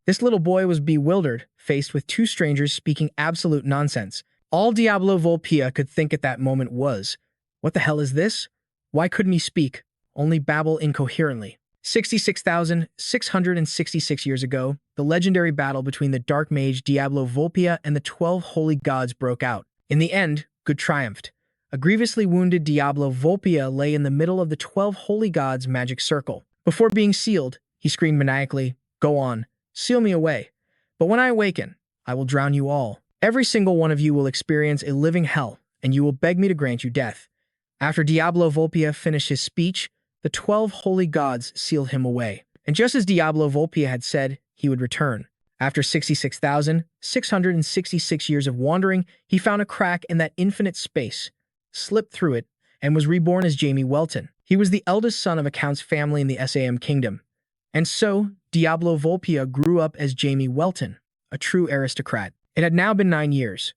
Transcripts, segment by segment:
This little boy was bewildered, faced with two strangers speaking absolute nonsense. All Diablo Volpia could think at that moment was, "What the hell is this? Why couldn't he speak? Only babble incoherently." 66,666 years ago, the legendary battle between the dark mage Diablo Volpia and the 12 holy gods broke out. In the end, good triumphed. A grievously wounded Diablo Volpia lay in the middle of the 12 holy gods' magic circle. Before being sealed, he screamed maniacally, "Go on, seal me away. But when I awaken, I will drown you all. Every single one of you will experience a living hell, and you will beg me to grant you death." After Diablo Volpia finished his speech, the 12 holy gods sealed him away. And just as Diablo Volpia had said, he would return. After 66,666 years of wandering, he found a crack in that infinite space, slipped through it, and was reborn as Jamie Welton. He was the eldest son of a count's family in the Sam kingdom. And so, Diablo Volpia grew up as Jamie Welton, a true aristocrat. It had now been 9 years.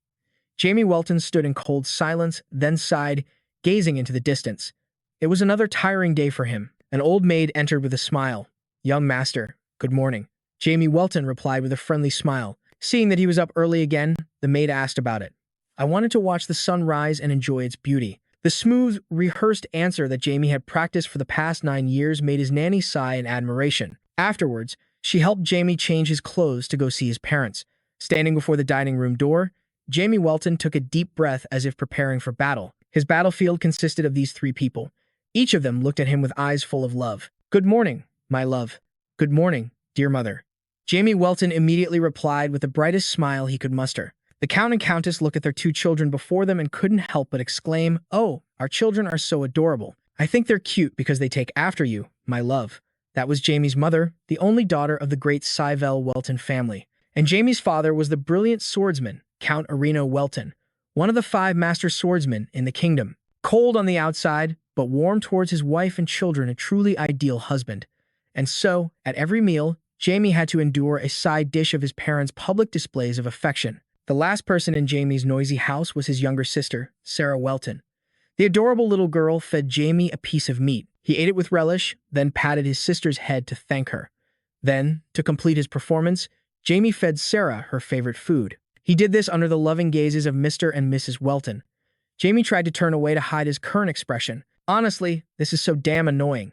Jamie Welton stood in cold silence, then sighed, gazing into the distance. It was another tiring day for him. An old maid entered with a smile. "Young master, good morning." Jamie Welton replied with a friendly smile. Seeing that he was up early again, the maid asked about it. "I wanted to watch the sun rise and enjoy its beauty." The smooth, rehearsed answer that Jamie had practiced for the past 9 years made his nanny sigh in admiration. Afterwards, she helped Jamie change his clothes to go see his parents. Standing before the dining room door, Jamie Welton took a deep breath as if preparing for battle. His battlefield consisted of these 3 people. Each of them looked at him with eyes full of love. "Good morning, my love. Good morning, dear mother." Jamie Welton immediately replied with the brightest smile he could muster. The Count and Countess looked at their 2 children before them and couldn't help but exclaim, "Oh, our children are so adorable. I think they're cute because they take after you, my love." That was Jamie's mother, the only daughter of the great Cybele Welton family. And Jamie's father was the brilliant swordsman, Count Areno Welton, one of the 5 master swordsmen in the kingdom. Cold on the outside, but warm towards his wife and children, a truly ideal husband. And so, at every meal, Jamie had to endure a side dish of his parents' public displays of affection. The last person in Jamie's noisy house was his younger sister, Sarah Welton. The adorable little girl fed Jamie a piece of meat. He ate it with relish, then patted his sister's head to thank her. Then, to complete his performance, Jamie fed Sarah her favorite food. He did this under the loving gazes of Mr. and Mrs. Welton. Jamie tried to turn away to hide his current expression. Honestly, this is so damn annoying.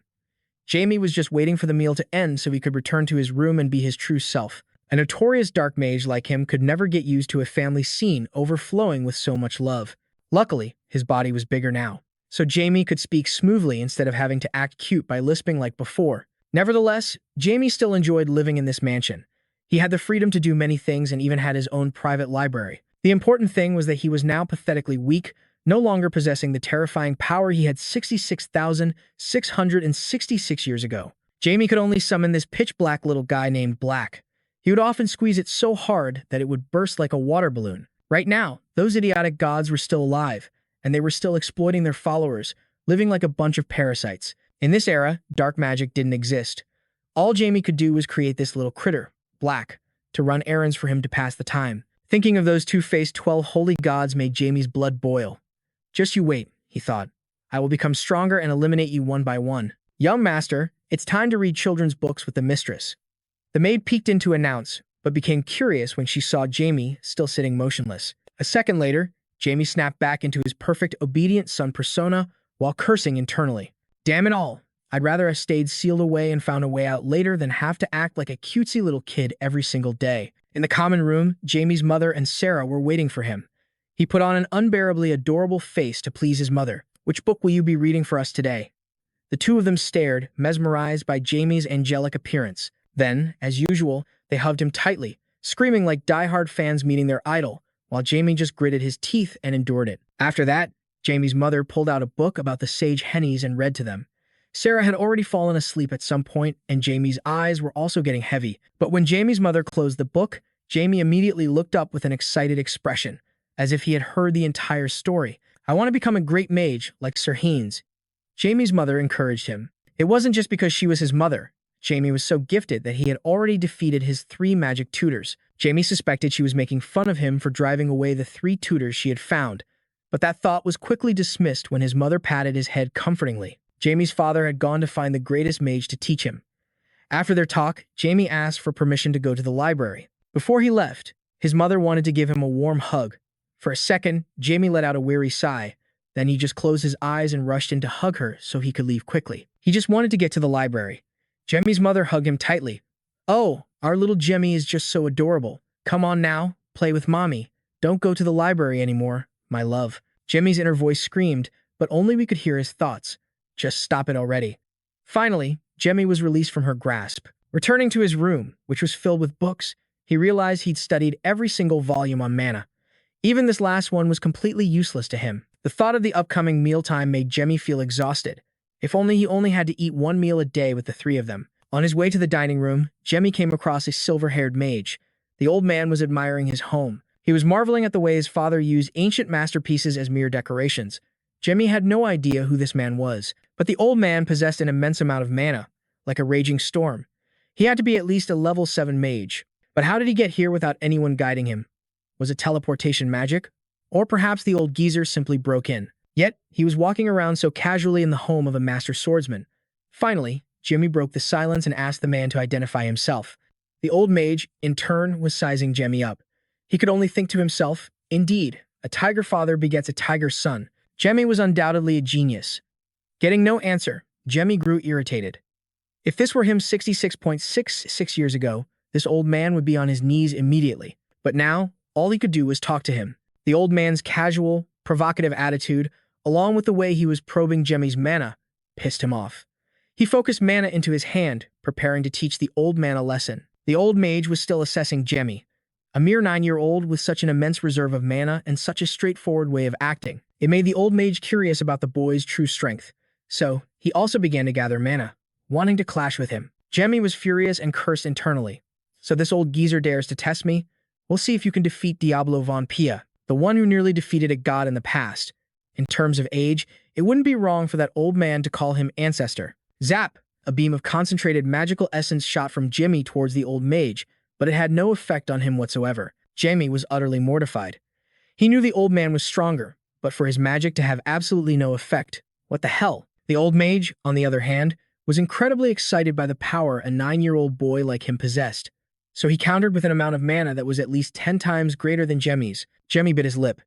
Jamie was just waiting for the meal to end so he could return to his room and be his true self. A notorious dark mage like him could never get used to a family scene overflowing with so much love. Luckily, his body was bigger now, so Jamie could speak smoothly instead of having to act cute by lisping like before. Nevertheless, Jamie still enjoyed living in this mansion. He had the freedom to do many things and even had his own private library. The important thing was that he was now pathetically weak, no longer possessing the terrifying power he had 66,666 years ago. Jamie could only summon this pitch-black little guy named Black. He would often squeeze it so hard that it would burst like a water balloon. Right now, those idiotic gods were still alive, and they were still exploiting their followers, living like a bunch of parasites. In this era, dark magic didn't exist. All Jamie could do was create this little critter, Black, to run errands for him to pass the time. Thinking of those two-faced 12 holy gods made Jamie's blood boil. "Just you wait," he thought. "I will become stronger and eliminate you one by one." "Young master, it's time to read children's books with the mistress." The maid peeked in to announce, but became curious when she saw Jamie still sitting motionless. A second later, Jamie snapped back into his perfect obedient son persona while cursing internally. "Damn it all. I'd rather have stayed sealed away and found a way out later than have to act like a cutesy little kid every single day." In the common room, Jamie's mother and Sarah were waiting for him. He put on an unbearably adorable face to please his mother. "Which book will you be reading for us today?" The two of them stared, mesmerized by Jamie's angelic appearance. Then, as usual, they hugged him tightly, screaming like die-hard fans meeting their idol, while Jamie just gritted his teeth and endured it. After that, Jamie's mother pulled out a book about the sage Hennies and read to them. Sarah had already fallen asleep at some point, and Jamie's eyes were also getting heavy. But when Jamie's mother closed the book, Jamie immediately looked up with an excited expression, as if he had heard the entire story. "I want to become a great mage, like Sir Haynes." Jamie's mother encouraged him. It wasn't just because she was his mother. Jamie was so gifted that he had already defeated his 3 magic tutors. Jamie suspected she was making fun of him for driving away the 3 tutors she had found, but that thought was quickly dismissed when his mother patted his head comfortingly. Jamie's father had gone to find the greatest mage to teach him. After their talk, Jamie asked for permission to go to the library. Before he left, his mother wanted to give him a warm hug. For a second, Jamie let out a weary sigh. Then he just closed his eyes and rushed in to hug her so he could leave quickly. He just wanted to get to the library. Jamie's mother hugged him tightly. "Oh, our little Jamie is just so adorable. Come on now, play with mommy. Don't go to the library anymore, my love." Jamie's inner voice screamed, but only we could hear his thoughts. Just stop it already. Finally, Jamie was released from her grasp. Returning to his room, which was filled with books, he realized he'd studied every single volume on mana. Even this last one was completely useless to him. The thought of the upcoming mealtime made Jamie feel exhausted. If only he only had to eat one meal a day with the three of them. On his way to the dining room, Jamie came across a silver-haired mage. The old man was admiring his home. He was marveling at the way his father used ancient masterpieces as mere decorations. Jamie had no idea who this man was, but the old man possessed an immense amount of mana, like a raging storm. He had to be at least a level 7 mage. But how did he get here without anyone guiding him? Was it teleportation magic? Or perhaps the old geezer simply broke in. Yet, he was walking around so casually in the home of a master swordsman. Finally, Jimmy broke the silence and asked the man to identify himself. The old mage, in turn, was sizing Jemmy up. He could only think to himself, indeed, a tiger father begets a tiger son. Jemmy was undoubtedly a genius. Getting no answer, Jemmy grew irritated. If this were him 66.66 years ago, this old man would be on his knees immediately. But now, all he could do was talk to him. The old man's casual, provocative attitude, along with the way he was probing Jemmy's mana, pissed him off. He focused mana into his hand, preparing to teach the old man a lesson. The old mage was still assessing Jemmy, a mere 9-year-old with such an immense reserve of mana and such a straightforward way of acting. It made the old mage curious about the boy's true strength. So, he also began to gather mana, wanting to clash with him. Jemmy was furious and cursed internally. So this old geezer dares to test me? We'll see if you can defeat Diablo Volpia, the one who nearly defeated a god in the past. In terms of age, it wouldn't be wrong for that old man to call him ancestor. Zap! A beam of concentrated magical essence shot from Jimmy towards the old mage, but it had no effect on him whatsoever. Jamie was utterly mortified. He knew the old man was stronger, but for his magic to have absolutely no effect, what the hell? The old mage, on the other hand, was incredibly excited by the power a 9-year-old boy like him possessed. So he countered with an amount of mana that was at least 10 times greater than Jemmy's. Jemmy bit his lip.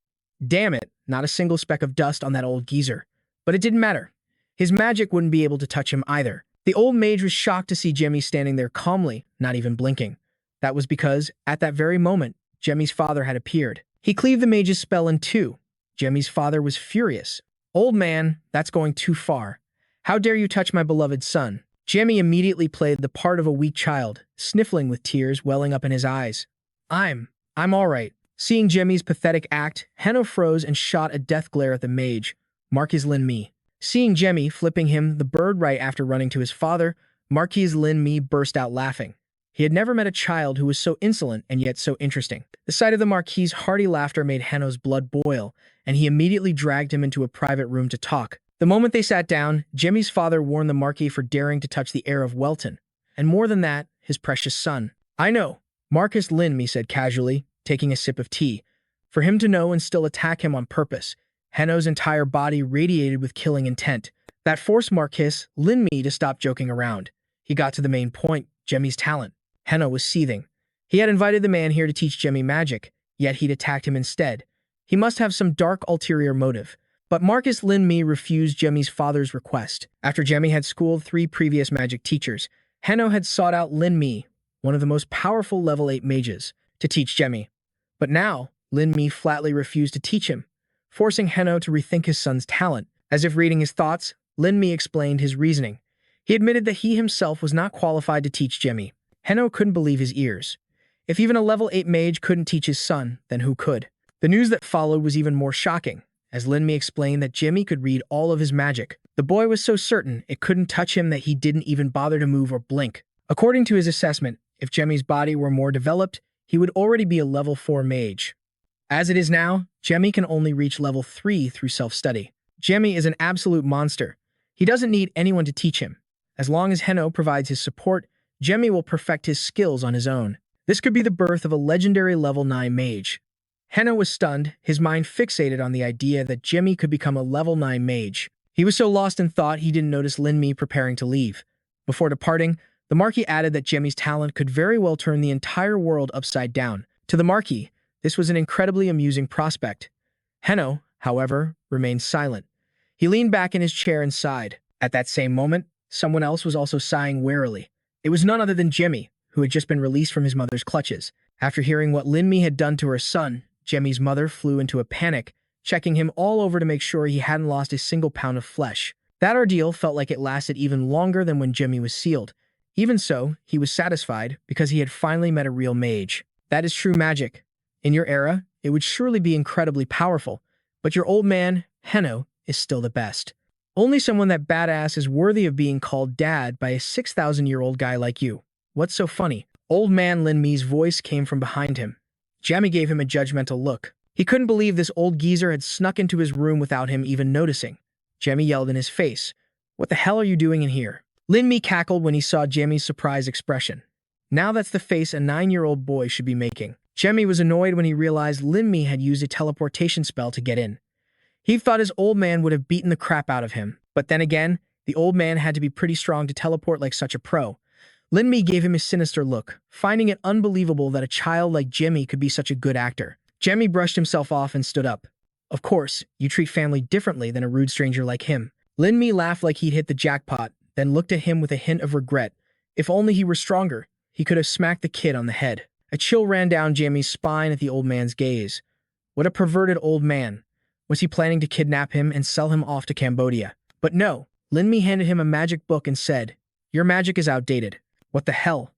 Damn it, not a single speck of dust on that old geezer. But it didn't matter. His magic wouldn't be able to touch him either. The old mage was shocked to see Jemmy standing there calmly, not even blinking. That was because, at that very moment, Jemmy's father had appeared. He cleaved the mage's spell in two. Jemmy's father was furious. "Old man, that's going too far. How dare you touch my beloved son?" Jemmy immediately played the part of a weak child, sniffling with tears welling up in his eyes. I'm all right." Seeing Jemmy's pathetic act, Henno froze and shot a death glare at the mage. Marquis Lin Mi. Seeing Jemmy flipping him the bird right after running to his father, Marquis Lin Mi burst out laughing. He had never met a child who was so insolent and yet so interesting. The sight of the Marquis's hearty laughter made Henno's blood boil, and he immediately dragged him into a private room to talk. The moment they sat down, Jemmy's father warned the Marquis for daring to touch the heir of Welton, and more than that, his precious son. "I know," Marquis Lin Mi said casually, taking a sip of tea. For him to know and still attack him on purpose, Henno's entire body radiated with killing intent. That forced Marquis Lin Mi to stop joking around. He got to the main point, Jemmy's talent. Henno was seething. He had invited the man here to teach Jemmy magic, yet he'd attacked him instead. He must have some dark ulterior motive. But Marquis Lin Mi refused Jemmy's father's request. After Jemmy had schooled 3 previous magic teachers, Henno had sought out Lin Mi, one of the most powerful level 8 mages, to teach Jemmy. But now, Lin Mi flatly refused to teach him, forcing Henno to rethink his son's talent. As if reading his thoughts, Lin Mi explained his reasoning. He admitted that he himself was not qualified to teach Jemmy. Henno couldn't believe his ears. If even a level 8 mage couldn't teach his son, then who could? The news that followed was even more shocking, as Lin Mi explained that Jemmy could read all of his magic. The boy was so certain it couldn't touch him that he didn't even bother to move or blink. According to his assessment, if Jemmy's body were more developed, he would already be a level 4 mage. As it is now, Jemmy can only reach level 3 through self-study. Jemmy is an absolute monster. He doesn't need anyone to teach him. As long as Henno provides his support, Jemmy will perfect his skills on his own. This could be the birth of a legendary level 9 mage. Henno was stunned, his mind fixated on the idea that Jemmy could become a level 9 mage. He was so lost in thought he didn't notice Lin Mi preparing to leave. Before departing, The Marquis added that Jamie's talent could very well turn the entire world upside down. To the Marquis, this was an incredibly amusing prospect. Heno, however, remained silent. He leaned back in his chair and sighed. At that same moment, someone else was also sighing wearily. It was none other than Jemmy, who had just been released from his mother's clutches. After hearing what Linmi had done to her son, Jemmy's mother flew into a panic, checking him all over to make sure he hadn't lost a single pound of flesh. That ordeal felt like it lasted even longer than when Jemmy was sealed. Even so, he was satisfied because he had finally met a real mage. That is true magic. In your era, it would surely be incredibly powerful, but your old man, Heno, is still the best. Only someone that badass is worthy of being called dad by a 6,000-year-old guy like you. What's so funny? Old man Lin Mi's voice came from behind him. Jamie gave him a judgmental look. He couldn't believe this old geezer had snuck into his room without him even noticing. Jamie yelled in his face, "What the hell are you doing in here?" Lin Mi cackled when he saw Jamie's surprised expression. Now that's the face a 9-year-old boy should be making. Jamie was annoyed when he realized Lin Mi had used a teleportation spell to get in. He thought his old man would have beaten the crap out of him. But then again, the old man had to be pretty strong to teleport like such a pro. Lin Mi gave him a sinister look, finding it unbelievable that a child like Jemmy could be such a good actor. Jemmy brushed himself off and stood up. Of course, you treat family differently than a rude stranger like him. Lin Mi laughed like he'd hit the jackpot, then looked at him with a hint of regret. If only he were stronger, he could have smacked the kid on the head. A chill ran down Jemmy's spine at the old man's gaze. What a perverted old man. Was he planning to kidnap him and sell him off to Cambodia? But no, Lin Mi handed him a magic book and said, "Your magic is outdated." What the hell?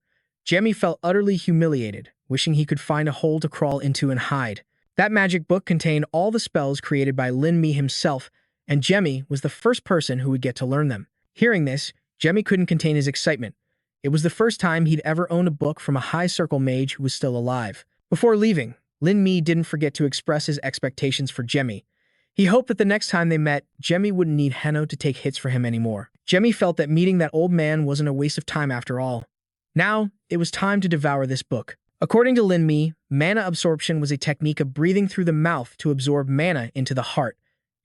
Jemmy felt utterly humiliated, wishing he could find a hole to crawl into and hide. That magic book contained all the spells created by Lin Mi himself, and Jemmy was the first person who would get to learn them. Hearing this, Jemmy couldn't contain his excitement. It was the first time he'd ever owned a book from a high-circle mage who was still alive. Before leaving, Lin Mi didn't forget to express his expectations for Jemmy. He hoped that the next time they met, Jemmy wouldn't need Heno to take hits for him anymore. Jemmy felt that meeting that old man wasn't a waste of time after all. Now, it was time to devour this book. According to Lin Mi, mana absorption was a technique of breathing through the mouth to absorb mana into the heart.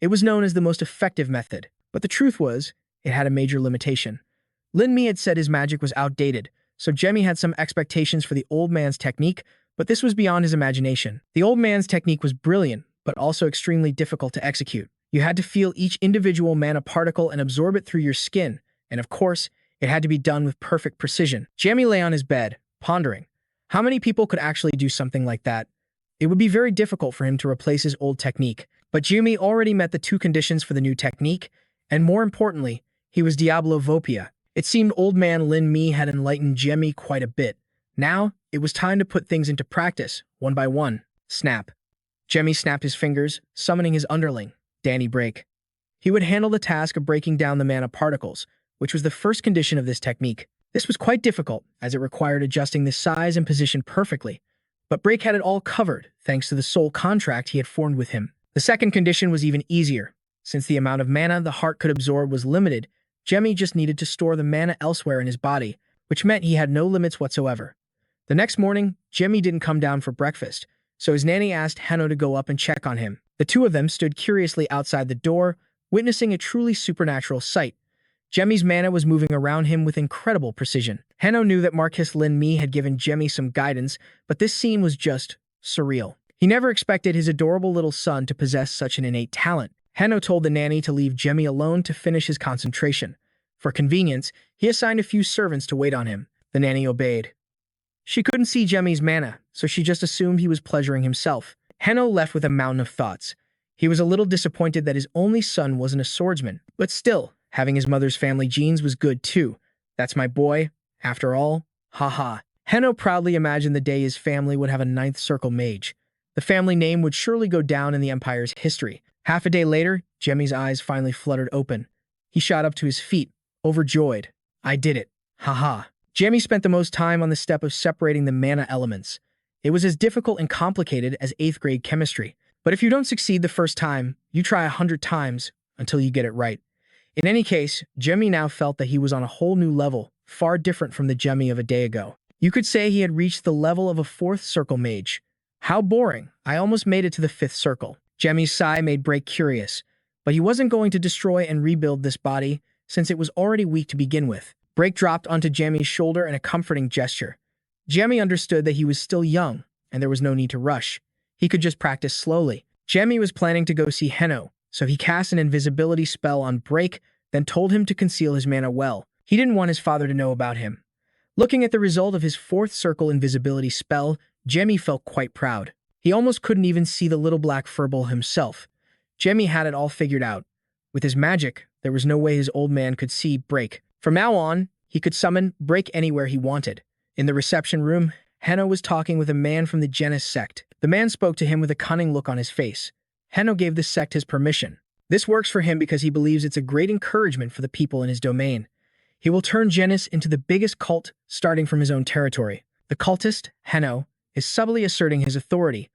It was known as the most effective method, but the truth was, it had a major limitation. Lin Mi had said his magic was outdated, so Jemmy had some expectations for the old man's technique, but this was beyond his imagination. The old man's technique was brilliant, but also extremely difficult to execute. You had to feel each individual mana particle and absorb it through your skin, and of course, it had to be done with perfect precision. Jamie lay on his bed, pondering. How many people could actually do something like that? It would be very difficult for him to replace his old technique, but Jamie already met the 2 conditions for the new technique, and more importantly, he was Diablo Volpia. It seemed old man Lin Mi had enlightened Jamie quite a bit. Now, it was time to put things into practice, one by one. Snap. Jemmy snapped his fingers, summoning his underling, Danny Break. He would handle the task of breaking down the mana particles, which was the first condition of this technique. This was quite difficult, as it required adjusting the size and position perfectly, but Break had it all covered, thanks to the soul contract he had formed with him. The second condition was even easier. Since the amount of mana the heart could absorb was limited, Jemmy just needed to store the mana elsewhere in his body, which meant he had no limits whatsoever. The next morning, Jemmy didn't come down for breakfast, so his nanny asked Heno to go up and check on him. The two of them stood curiously outside the door, witnessing a truly supernatural sight. Jemmy's mana was moving around him with incredible precision. Heno knew that Marquis Lin Mi had given Jemmy some guidance, but this scene was just surreal. He never expected his adorable little son to possess such an innate talent. Heno told the nanny to leave Jemmy alone to finish his concentration. For convenience, he assigned a few servants to wait on him. The nanny obeyed. She couldn't see Jemmy's mana, so she just assumed he was pleasuring himself. Heno left with a mountain of thoughts. He was a little disappointed that his only son wasn't a swordsman, but still, having his mother's family genes was good too. That's my boy, after all. Haha. Heno proudly imagined the day his family would have a 9th circle mage. The family name would surely go down in the Empire's history. Half a day later, Jemmy's eyes finally fluttered open. He shot up to his feet, overjoyed. I did it. Haha. Jemmy spent the most time on the step of separating the mana elements. It was as difficult and complicated as 8th grade chemistry. But if you don't succeed the first time, you try 100 times until you get it right. In any case, Jemmy now felt that he was on a whole new level, far different from the Jemmy of a day ago. You could say he had reached the level of a 4th circle mage. How boring. I almost made it to the 5th circle. Jemmy's sigh made Break curious, but he wasn't going to destroy and rebuild this body since it was already weak to begin with. Break dropped onto Jamie's shoulder in a comforting gesture. Jamie understood that he was still young, and there was no need to rush. He could just practice slowly. Jamie was planning to go see Heno, so he cast an invisibility spell on Break, then told him to conceal his mana well. He didn't want his father to know about him. Looking at the result of his fourth circle invisibility spell, Jamie felt quite proud. He almost couldn't even see the little black furball himself. Jamie had it all figured out. With his magic, there was no way his old man could see Break. From now on, he could summon Break anywhere he wanted. In the reception room, Heno was talking with a man from the Genis sect. The man spoke to him with a cunning look on his face. Heno gave the sect his permission. This works for him because he believes it's a great encouragement for the people in his domain. He will turn Genis into the biggest cult, starting from his own territory. The cultist, Heno, is subtly asserting his authority,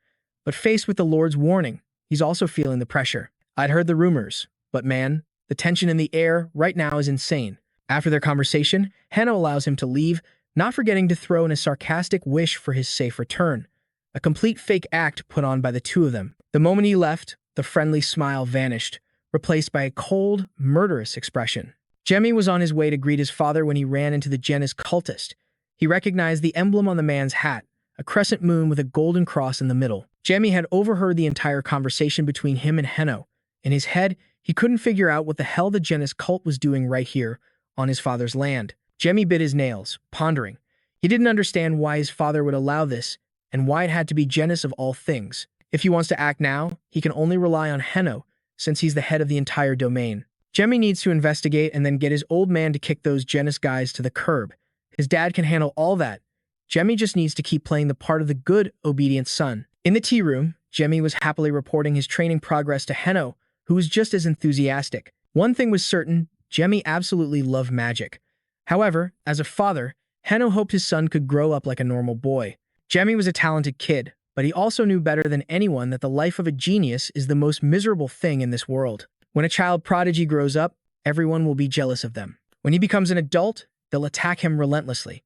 but faced with the Lord's warning, he's also feeling the pressure. I'd heard the rumors, but man, the tension in the air right now is insane. After their conversation, Heno allows him to leave, not forgetting to throw in a sarcastic wish for his safe return. A complete fake act put on by the two of them. The moment he left, the friendly smile vanished, replaced by a cold, murderous expression. Jamie was on his way to greet his father when he ran into the Genis cultist. He recognized the emblem on the man's hat, a crescent moon with a golden cross in the middle. Jamie had overheard the entire conversation between him and Heno. In his head, he couldn't figure out what the hell the Genis cult was doing right here, on his father's land. Jamie bit his nails, pondering. He didn't understand why his father would allow this, and why it had to be Genis of all things. If he wants to act now, he can only rely on Heno, since he's the head of the entire domain. Jamie needs to investigate and then get his old man to kick those Genis guys to the curb. His dad can handle all that. Jamie just needs to keep playing the part of the good, obedient son. In the tea room, Jamie was happily reporting his training progress to Heno, who was just as enthusiastic. One thing was certain, Jamie absolutely loved magic. However, as a father, Heno hoped his son could grow up like a normal boy. Jamie was a talented kid, but he also knew better than anyone that the life of a genius is the most miserable thing in this world. When a child prodigy grows up, everyone will be jealous of them. When he becomes an adult, they'll attack him relentlessly.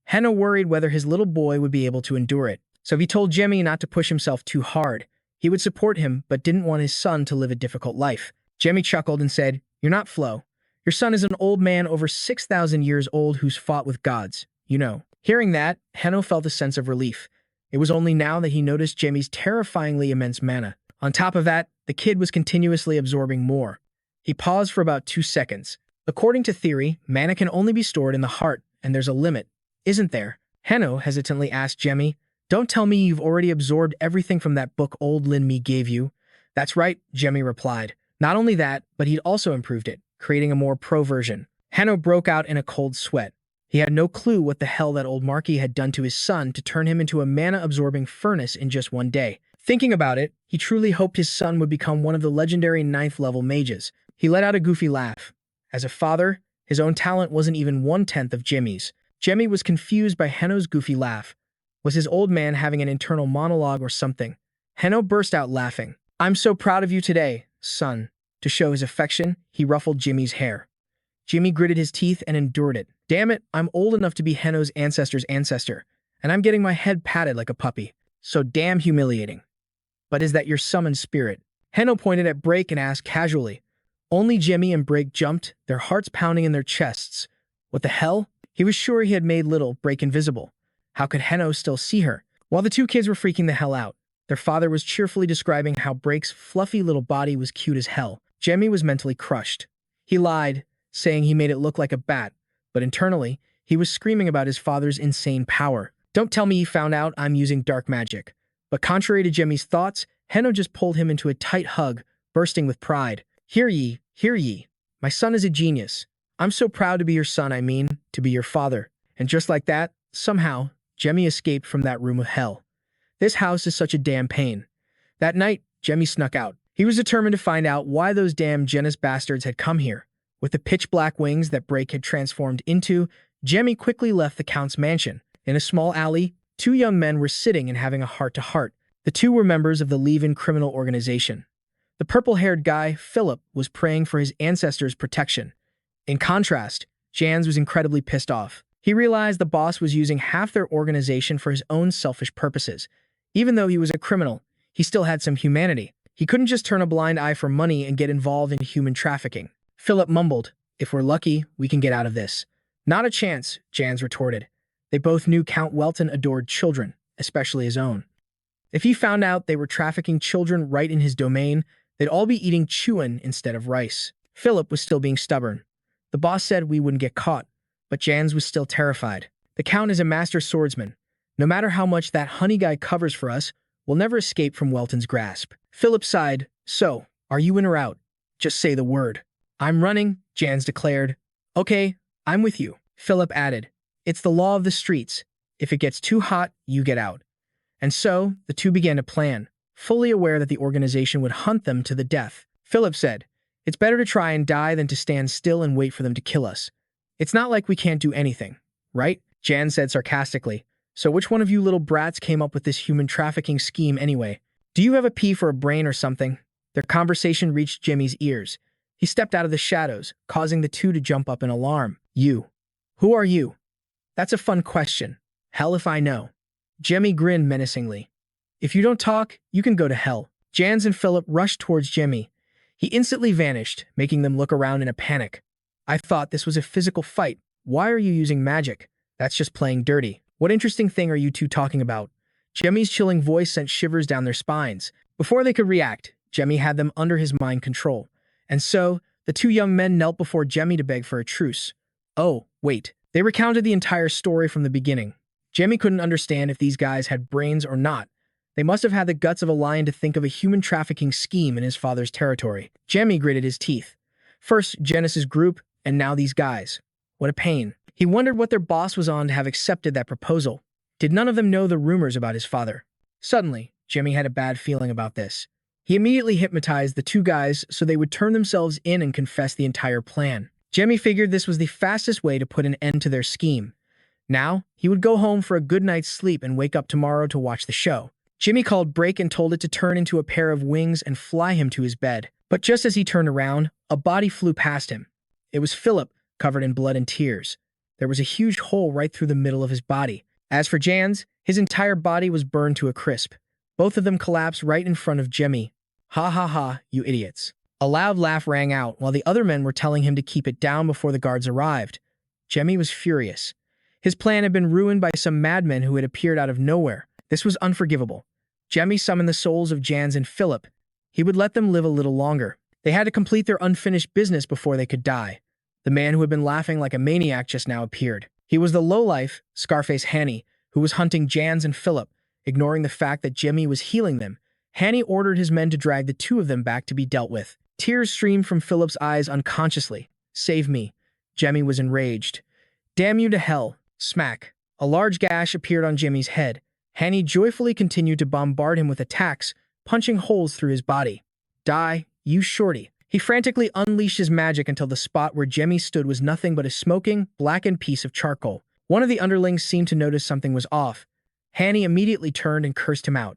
Heno worried whether his little boy would be able to endure it, so he told Jamie not to push himself too hard. He would support him, but didn't want his son to live a difficult life. Jamie chuckled and said, "You're not Flo. Your son is an old man over 6,000 years old who's fought with gods, you know." Hearing that, Heno felt a sense of relief. It was only now that he noticed Jamie's terrifyingly immense mana. On top of that, the kid was continuously absorbing more. He paused for about 2 seconds. According to theory, mana can only be stored in the heart, and there's a limit, isn't there? Heno hesitantly asked Jamie, "Don't tell me you've already absorbed everything from that book old Lin Mi gave you." "That's right," Jamie replied. Not only that, but he'd also improved it, creating a more pro version. Heno broke out in a cold sweat. He had no clue what the hell that old Marquis had done to his son to turn him into a mana-absorbing furnace in just one day. Thinking about it, he truly hoped his son would become one of the legendary 9th-level mages. He let out a goofy laugh. As a father, his own talent wasn't even 1/10 of Jimmy's. Jimmy was confused by Heno's goofy laugh. Was his old man having an internal monologue or something? Heno burst out laughing. "I'm so proud of you today, son." To show his affection, he ruffled Jimmy's hair. Jimmy gritted his teeth and endured it. "Damn it, I'm old enough to be Heno's ancestor's ancestor, and I'm getting my head patted like a puppy. So damn humiliating. But is that your summoned spirit?" Heno pointed at Break and asked casually. Only Jimmy and Break jumped, their hearts pounding in their chests. What the hell? He was sure he had made little Break invisible. How could Heno still see her? While the two kids were freaking the hell out, their father was cheerfully describing how Break's fluffy little body was cute as hell. Jimmy was mentally crushed. He lied, saying he made it look like a bat, but internally, he was screaming about his father's insane power. "Don't tell me you found out I'm using dark magic." But contrary to Jimmy's thoughts, Heno just pulled him into a tight hug, bursting with pride. Hear ye, hear ye. My son is a genius. I'm so proud to be your son, to be your father." And just like that, somehow, Jemmy escaped from that room of hell. This house is such a damn pain. That night, Jemmy snuck out. He was determined to find out why those damn Genis bastards had come here. With the pitch-black wings that Break had transformed into, Jemmy quickly left the Count's mansion. In a small alley, two young men were sitting and having a heart-to-heart. The two were members of the leave-in criminal organization. The purple-haired guy, Philip, was praying for his ancestors' protection. In contrast, Jans was incredibly pissed off. He realized the boss was using half their organization for his own selfish purposes. Even though he was a criminal, he still had some humanity. He couldn't just turn a blind eye for money and get involved in human trafficking. Philip mumbled, "If we're lucky, we can get out of this. Not a chance, Jans retorted. They both knew Count Welton adored children, especially his own. If he found out they were trafficking children right in his domain, they'd all be eating chewin instead of rice. Philip was still being stubborn. The boss said we wouldn't get caught, but Jans was still terrified. The Count is a master swordsman. No matter how much that honey guy covers for us, we'll never escape from Welton's grasp. Philip sighed. So, are you in or out? Just say the word. I'm running, Jans declared. Okay, I'm with you. Philip added. It's the law of the streets. If it gets too hot, you get out. And so, the two began to plan, fully aware that the organization would hunt them to the death. Philip said, it's better to try and die than to stand still and wait for them to kill us. It's not like we can't do anything, right? Jan said sarcastically. So which one of you little brats came up with this human trafficking scheme anyway? Do you have a pea for a brain or something? Their conversation reached Jimmy's ears. He stepped out of the shadows, causing the two to jump up in alarm. You. Who are you? That's a fun question. Hell if I know. Jimmy grinned menacingly. If you don't talk, you can go to hell. Jans and Philip rushed towards Jimmy. He instantly vanished, making them look around in a panic. I thought this was a physical fight. Why are you using magic? That's just playing dirty. What interesting thing are you two talking about? Jimmy's chilling voice sent shivers down their spines. Before they could react, Jimmy had them under his mind control. And so, the two young men knelt before Jimmy to beg for a truce. Oh, wait. They recounted the entire story from the beginning. Jimmy couldn't understand if these guys had brains or not. They must have had the guts of a lion to think of a human trafficking scheme in his father's territory. Jimmy gritted his teeth. First Genesis group, and now these guys. What a pain. He wondered what their boss was on to have accepted that proposal. Did none of them know the rumors about his father? Suddenly, Jimmy had a bad feeling about this. He immediately hypnotized the two guys so they would turn themselves in and confess the entire plan. Jimmy figured this was the fastest way to put an end to their scheme. Now, he would go home for a good night's sleep and wake up tomorrow to watch the show. Jimmy called Break and told it to turn into a pair of wings and fly him to his bed. But just as he turned around, a body flew past him. It was Philip, covered in blood and tears. There was a huge hole right through the middle of his body. As for Jans, his entire body was burned to a crisp. Both of them collapsed right in front of Jimmy. Ha ha ha, you idiots. A loud laugh rang out while the other men were telling him to keep it down before the guards arrived. Jimmy was furious. His plan had been ruined by some madmen who had appeared out of nowhere. This was unforgivable. Jimmy summoned the souls of Jans and Philip. He would let them live a little longer. They had to complete their unfinished business before they could die. The man who had been laughing like a maniac just now appeared. He was the lowlife, Scarface Hanny, who was hunting Jans and Philip, ignoring the fact that Jimmy was healing them. Hanny ordered his men to drag the two of them back to be dealt with. Tears streamed from Philip's eyes unconsciously. Save me. Jimmy was enraged. Damn you to hell. Smack. A large gash appeared on Jimmy's head. Hanny joyfully continued to bombard him with attacks, punching holes through his body. Die, you shorty. He frantically unleashed his magic until the spot where Jimmy stood was nothing but a smoking, blackened piece of charcoal. One of the underlings seemed to notice something was off. Hanny immediately turned and cursed him out.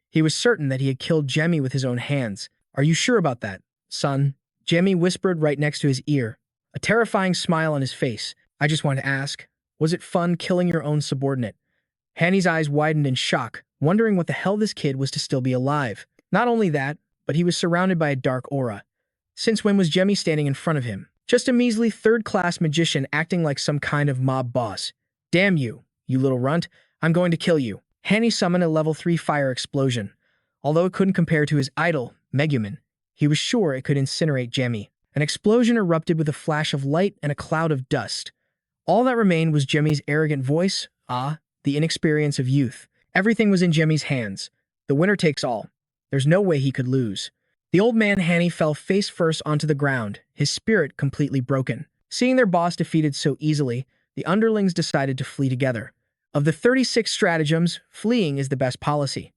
He was certain that he had killed Jimmy with his own hands. Are you sure about that, son? Jimmy whispered right next to his ear, a terrifying smile on his face. I just want to ask, was it fun killing your own subordinate? Hanny's eyes widened in shock, wondering what the hell this kid was to still be alive. Not only that, but he was surrounded by a dark aura. Since when was Jimmy standing in front of him? Just a measly third-class magician acting like some kind of mob boss. Damn you, you little runt. I'm going to kill you. Hanny summoned a level 3 fire explosion. Although it couldn't compare to his idol, Megumin, he was sure it could incinerate Jimmy. An explosion erupted with a flash of light and a cloud of dust. All that remained was Jimmy's arrogant voice. The inexperience of youth. Everything was in Jimmy's hands. The winner takes all. There's no way he could lose. The old man Hanny fell face first onto the ground, his spirit completely broken. Seeing their boss defeated so easily, the underlings decided to flee together. Of the 36 stratagems, fleeing is the best policy.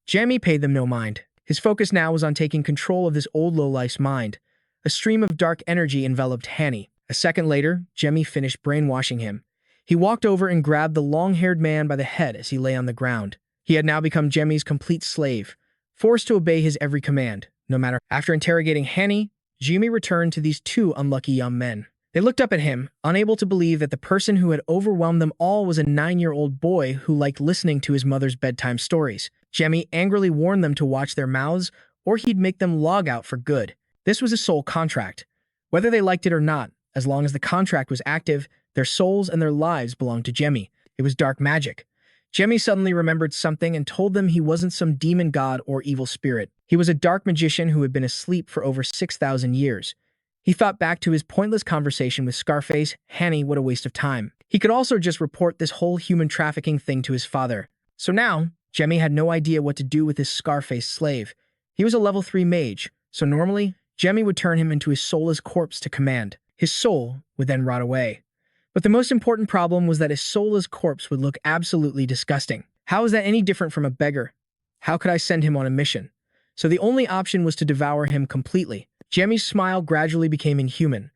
Jimmy paid them no mind. His focus now was on taking control of this old lowlife's mind. A stream of dark energy enveloped Hanny. A second later, Jimmy finished brainwashing him. He walked over and grabbed the long-haired man by the head as he lay on the ground. He had now become Jimmy's complete slave, forced to obey his every command, no matter. After interrogating Hanny, Jimmy returned to these two unlucky young men. They looked up at him, unable to believe that the person who had overwhelmed them all was a 9-year-old boy who liked listening to his mother's bedtime stories. Jimmy angrily warned them to watch their mouths, or he'd make them log out for good. This was a soul contract. Whether they liked it or not, as long as the contract was active, Their souls and their lives belonged to Jamie. It was dark magic. Jamie suddenly remembered something and told them he wasn't some demon god or evil spirit. He was a dark magician who had been asleep for over 6,000 years. He thought back to his pointless conversation with Scarface. Hanny, what a waste of time. He could also just report this whole human trafficking thing to his father. So now, Jamie had no idea what to do with his Scarface slave. He was a level 3 mage, so normally, Jamie would turn him into his soulless corpse to command. His soul would then rot away. But the most important problem was that his soulless corpse would look absolutely disgusting. How is that any different from a beggar? How could I send him on a mission? So the only option was to devour him completely. Jamie's smile gradually became inhuman.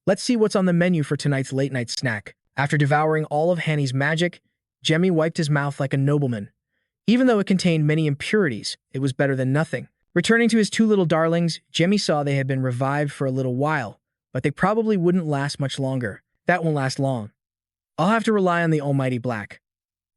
Let's see what's on the menu for tonight's late-night snack. After devouring all of Hanny's magic, Jamie wiped his mouth like a nobleman. Even though it contained many impurities, it was better than nothing. Returning to his two little darlings, Jamie saw they had been revived for a little while, but they probably wouldn't last much longer. That won't last long. I'll have to rely on the almighty Black.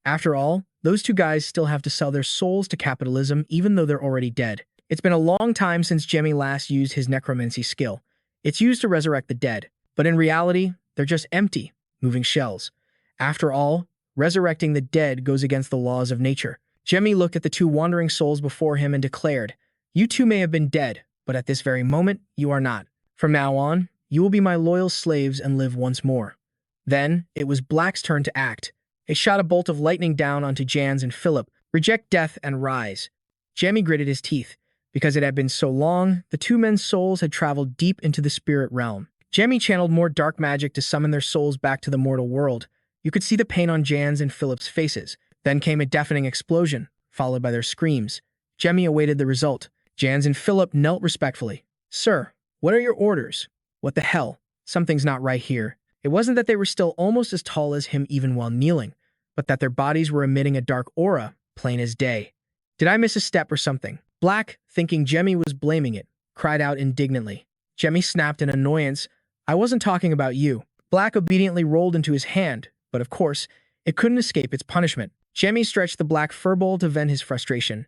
After all, those two guys still have to sell their souls to capitalism even though they're already dead. It's been a long time since Jamie last used his necromancy skill. It's used to resurrect the dead, but in reality, they're just empty, moving shells. After all, resurrecting the dead goes against the laws of nature. Jamie looked at the two wandering souls before him and declared, "You two may have been dead, but at this very moment, you are not. From now on, you will be my loyal slaves and live once more." Then, it was Black's turn to act. It shot a bolt of lightning down onto Jans and Philip. Reject death and rise. Jamie gritted his teeth. Because it had been so long, the two men's souls had traveled deep into the spirit realm. Jamie channeled more dark magic to summon their souls back to the mortal world. You could see the pain on Jans and Philip's faces. Then came a deafening explosion, followed by their screams. Jamie awaited the result. Jans and Philip knelt respectfully. "Sir, what are your orders?" "What the hell? Something's not right here." It wasn't that they were still almost as tall as him even while kneeling, but that their bodies were emitting a dark aura, plain as day. "Did I miss a step or something?" Black, thinking Jamie was blaming it, cried out indignantly. Jamie snapped in annoyance. "I wasn't talking about you." Black obediently rolled into his hand, but of course, it couldn't escape its punishment. Jamie stretched the black fur bowl to vent his frustration.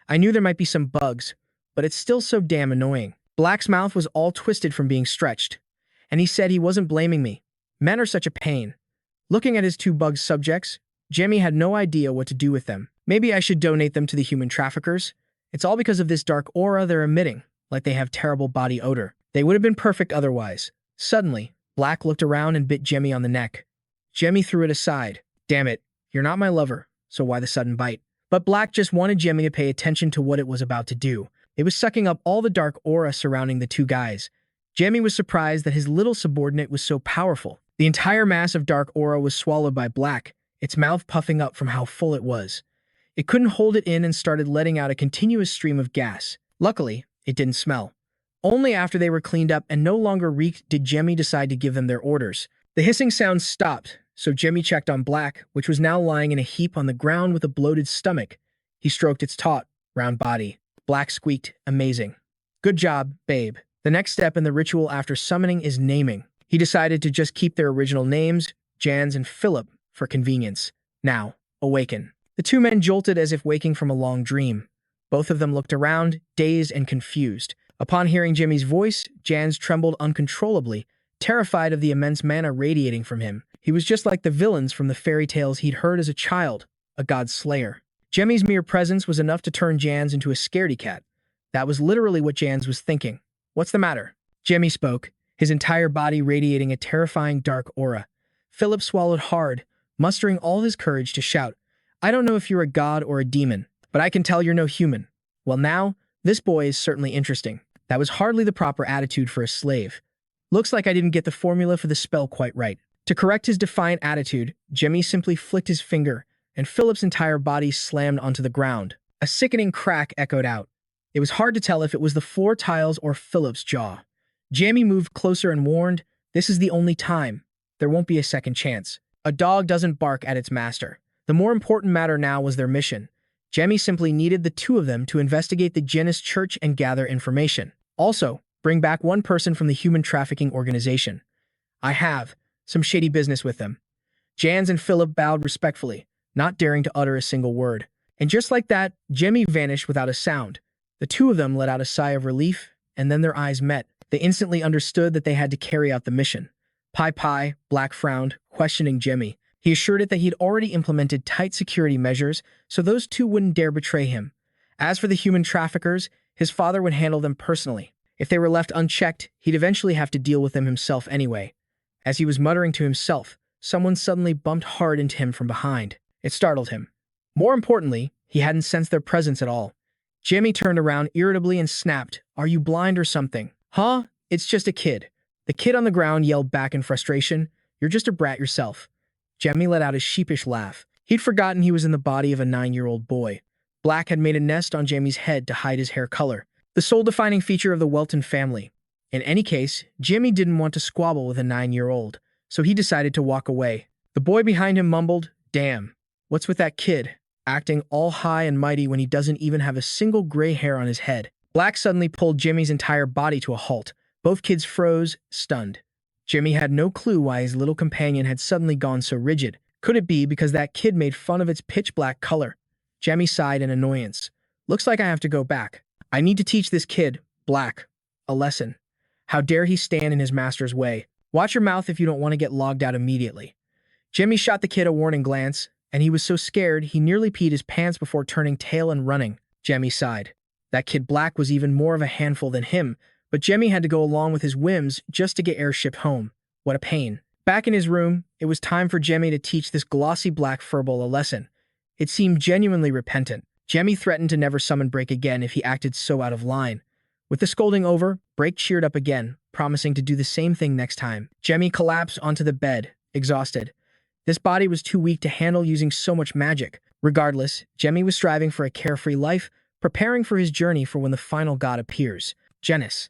"I knew there might be some bugs, but it's still so damn annoying." Black's mouth was all twisted from being stretched, and he said he wasn't blaming me. Men are such a pain. Looking at his two bug subjects, Jamie had no idea what to do with them. Maybe I should donate them to the human traffickers? It's all because of this dark aura they're emitting, like they have terrible body odor. They would have been perfect otherwise. Suddenly, Black looked around and bit Jamie on the neck. Jamie threw it aside. "Damn it, you're not my lover, so why the sudden bite?" But Black just wanted Jamie to pay attention to what it was about to do. It was sucking up all the dark aura surrounding the two guys. Jamie was surprised that his little subordinate was so powerful. The entire mass of dark aura was swallowed by Black, its mouth puffing up from how full it was. It couldn't hold it in and started letting out a continuous stream of gas. Luckily, it didn't smell. Only after they were cleaned up and no longer reeked did Jamie decide to give them their orders. The hissing sound stopped, so Jamie checked on Black, which was now lying in a heap on the ground with a bloated stomach. He stroked its taut, round body. Black squeaked, "Amazing. Good job, babe." The next step in the ritual after summoning is naming. He decided to just keep their original names, Jans and Philip, for convenience. Now, awaken. The two men jolted as if waking from a long dream. Both of them looked around, dazed and confused. Upon hearing Jimmy's voice, Jans trembled uncontrollably, terrified of the immense mana radiating from him. He was just like the villains from the fairy tales he'd heard as a child, a god slayer. Jimmy's mere presence was enough to turn Jans into a scaredy cat. That was literally what Jans was thinking. "What's the matter?" Jimmy spoke, his entire body radiating a terrifying dark aura. Philip swallowed hard, mustering all his courage to shout, "I don't know if you're a god or a demon, but I can tell you're no human." "Well now, this boy is certainly interesting." That was hardly the proper attitude for a slave. "Looks like I didn't get the formula for the spell quite right." To correct his defiant attitude, Jimmy simply flicked his finger, and Philip's entire body slammed onto the ground. A sickening crack echoed out. It was hard to tell if it was the floor tiles or Philip's jaw. Jamie moved closer and warned, "This is the only time. There won't be a second chance. A dog doesn't bark at its master." The more important matter now was their mission. Jamie simply needed the two of them to investigate the Janus Church and gather information. Also, bring back one person from the human trafficking organization. "I have some shady business with them." Jans and Philip bowed respectfully, not daring to utter a single word. And just like that, Jamie vanished without a sound. The two of them let out a sigh of relief, and then their eyes met. They instantly understood that they had to carry out the mission. Pai, Black frowned, questioning Jemmy. He assured it that he'd already implemented tight security measures so those two wouldn't dare betray him. As for the human traffickers, his father would handle them personally. If they were left unchecked, he'd eventually have to deal with them himself anyway. As he was muttering to himself, someone suddenly bumped hard into him from behind. It startled him. More importantly, he hadn't sensed their presence at all. Jimmy turned around irritably and snapped, "Are you blind or something?" "Huh? It's just a kid." The kid on the ground yelled back in frustration, "You're just a brat yourself." Jemmy let out a sheepish laugh. He'd forgotten he was in the body of a 9-year-old boy. Black had made a nest on Jamie's head to hide his hair color, the sole defining feature of the Welton family. In any case, Jimmy didn't want to squabble with a 9-year-old, so he decided to walk away. The boy behind him mumbled, "Damn, what's with that kid? Acting all high and mighty when he doesn't even have a single gray hair on his head." Black suddenly pulled Jimmy's entire body to a halt. Both kids froze, stunned. Jimmy had no clue why his little companion had suddenly gone so rigid. Could it be because that kid made fun of its pitch-black color? Jemmy sighed in annoyance. "Looks like I have to go back. I need to teach this kid, Black, a lesson. How dare he stand in his master's way? Watch your mouth if you don't want to get logged out immediately." Jemmy shot the kid a warning glance, and he was so scared he nearly peed his pants before turning tail and running. Jemmy sighed. That kid Black was even more of a handful than him, but Jemmy had to go along with his whims just to get airshipped home. What a pain. Back in his room, it was time for Jemmy to teach this glossy black furball a lesson. It seemed genuinely repentant. Jemmy threatened to never summon Break again if he acted so out of line. With the scolding over, Break cheered up again, promising to do the same thing next time. Jemmy collapsed onto the bed, exhausted. This body was too weak to handle using so much magic. Regardless, Jemmy was striving for a carefree life, preparing for his journey for when the final god appears. Genis.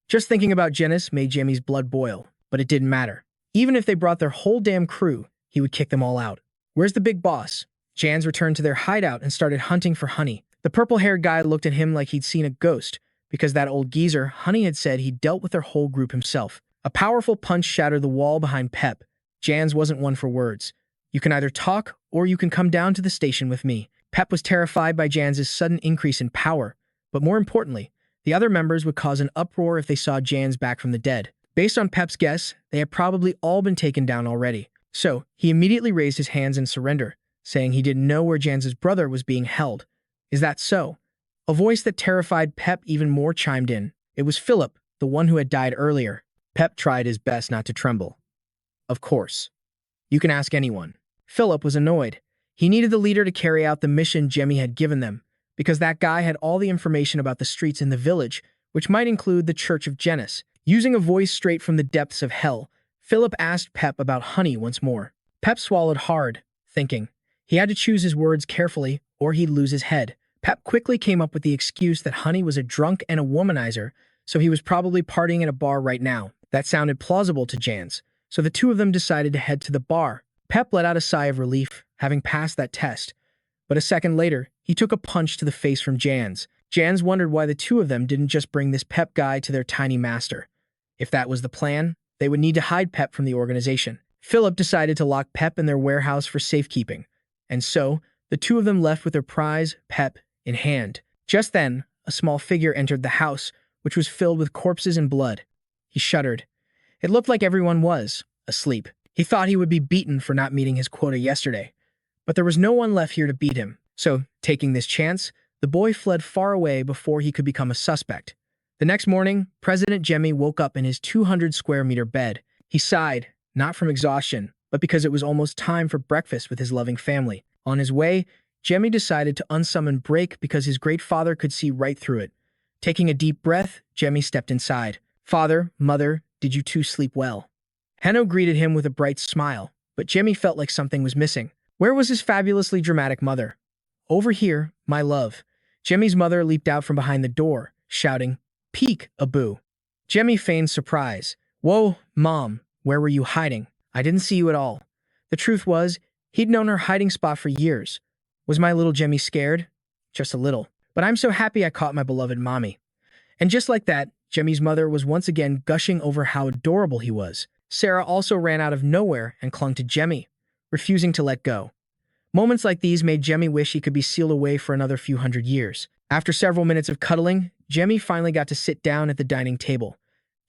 Just thinking about Genis made Jemmy's blood boil, but it didn't matter. Even if they brought their whole damn crew, he would kick them all out. Where's the big boss? Jans returned to their hideout and started hunting for Honey. The purple-haired guy looked at him like he'd seen a ghost, because that old geezer, Honey, had said he dealt with their whole group himself. A powerful punch shattered the wall behind Pep. Jans wasn't one for words. "You can either talk, or you can come down to the station with me." Pep was terrified by Jans's sudden increase in power, but more importantly, the other members would cause an uproar if they saw Jans back from the dead. Based on Pep's guess, they had probably all been taken down already. So, he immediately raised his hands in surrender, saying he didn't know where Jans's brother was being held. "Is that so?" A voice that terrified Pep even more chimed in. It was Philip, the one who had died earlier. Pep tried his best not to tremble. "Of course. You can ask anyone." Philip was annoyed. He needed the leader to carry out the mission Jemmy had given them, because that guy had all the information about the streets in the village, which might include the Church of Genis. Using a voice straight from the depths of hell, Philip asked Pep about Honey once more. Pep swallowed hard, thinking. He had to choose his words carefully, or he'd lose his head. Pep quickly came up with the excuse that Honey was a drunk and a womanizer, so he was probably partying at a bar right now. That sounded plausible to Jans, so the two of them decided to head to the bar. Pep let out a sigh of relief, having passed that test. But a second later, he took a punch to the face from Jans. Jans wondered why the two of them didn't just bring this Pep guy to their tiny master. If that was the plan, they would need to hide Pep from the organization. Philip decided to lock Pep in their warehouse for safekeeping, and so the two of them left with their prize, Pep, in hand. Just then, a small figure entered the house, which was filled with corpses and blood. He shuddered. It looked like everyone was asleep. He thought he would be beaten for not meeting his quota yesterday, but there was no one left here to beat him. So, taking this chance, the boy fled far away before he could become a suspect. The next morning, President Jemmy woke up in his 200-square-meter bed. He sighed, not from exhaustion, but because it was almost time for breakfast with his loving family. On his way, Jemmy decided to unsummon Break because his great father could see right through it. Taking a deep breath, Jemmy stepped inside. "Father, Mother, did you two sleep well?" Hanno greeted him with a bright smile, but Jemmy felt like something was missing. Where was his fabulously dramatic mother? "Over here, my love." Jemmy's mother leaped out from behind the door, shouting, "Peek, Abu." Jemmy feigned surprise. "Whoa, Mom, where were you hiding? I didn't see you at all." The truth was, he'd known her hiding spot for years. Was my little Jemmy scared? Just a little. But I'm so happy I caught my beloved mommy. And just like that, Jemmy's mother was once again gushing over how adorable he was. Sarah also ran out of nowhere and clung to Jemmy, refusing to let go. Moments like these made Jemmy wish he could be sealed away for another few hundred years. After several minutes of cuddling, Jemmy finally got to sit down at the dining table.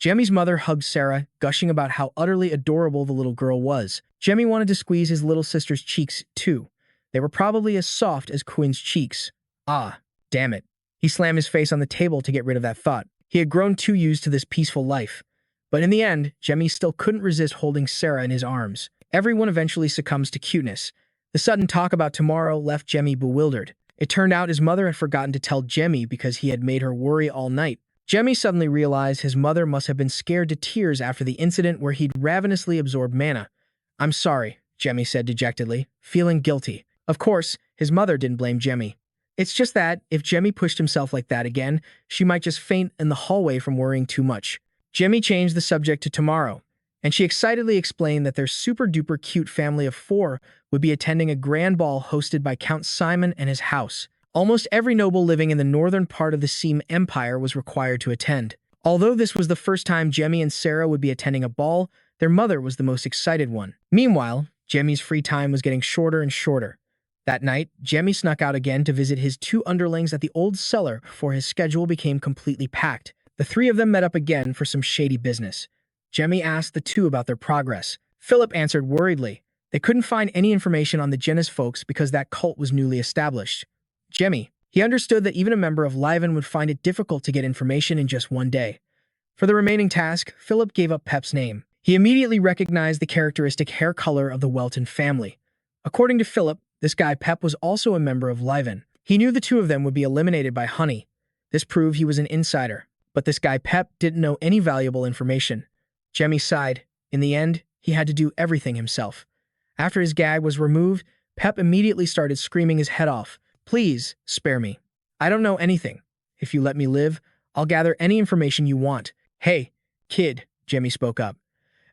Jemmy's mother hugged Sarah, gushing about how utterly adorable the little girl was. Jemmy wanted to squeeze his little sister's cheeks, too. They were probably as soft as Quinn's cheeks. Ah, damn it. He slammed his face on the table to get rid of that thought. He had grown too used to this peaceful life. But in the end, Jemmy still couldn't resist holding Sarah in his arms. Everyone eventually succumbs to cuteness. The sudden talk about tomorrow left Jemmy bewildered. It turned out his mother had forgotten to tell Jemmy because he had made her worry all night. Jemmy suddenly realized his mother must have been scared to tears after the incident where he'd ravenously absorbed mana. "I'm sorry," Jemmy said dejectedly, feeling guilty. Of course, his mother didn't blame Jemmy. It's just that, if Jemmy pushed himself like that again, she might just faint in the hallway from worrying too much. Jemmy changed the subject to tomorrow, and she excitedly explained that their super-duper cute family of 4 would be attending a grand ball hosted by Count Simon and his house. Almost every noble living in the northern part of the Seam Empire was required to attend. Although this was the first time Jemmy and Sarah would be attending a ball, their mother was the most excited one. Meanwhile, Jemmy's free time was getting shorter and shorter. That night, Jemmy snuck out again to visit his 2 underlings at the old cellar before his schedule became completely packed. The 3 of them met up again for some shady business. Jemmy asked the 2 about their progress. Philip answered worriedly. They couldn't find any information on the Genus folks because that cult was newly established. Jemmy, he understood that even a member of Liven would find it difficult to get information in just one day. For the remaining task, Philip gave up Pep's name. He immediately recognized the characteristic hair color of the Welton family. According to Philip, this guy Pep was also a member of Liven. He knew the 2 of them would be eliminated by Honey. This proved he was an insider. But this guy Pep didn't know any valuable information. Jemmy sighed. In the end, he had to do everything himself. After his gag was removed, Pep immediately started screaming his head off. "Please, spare me. I don't know anything. If you let me live, I'll gather any information you want." "Hey, kid," Jemmy spoke up.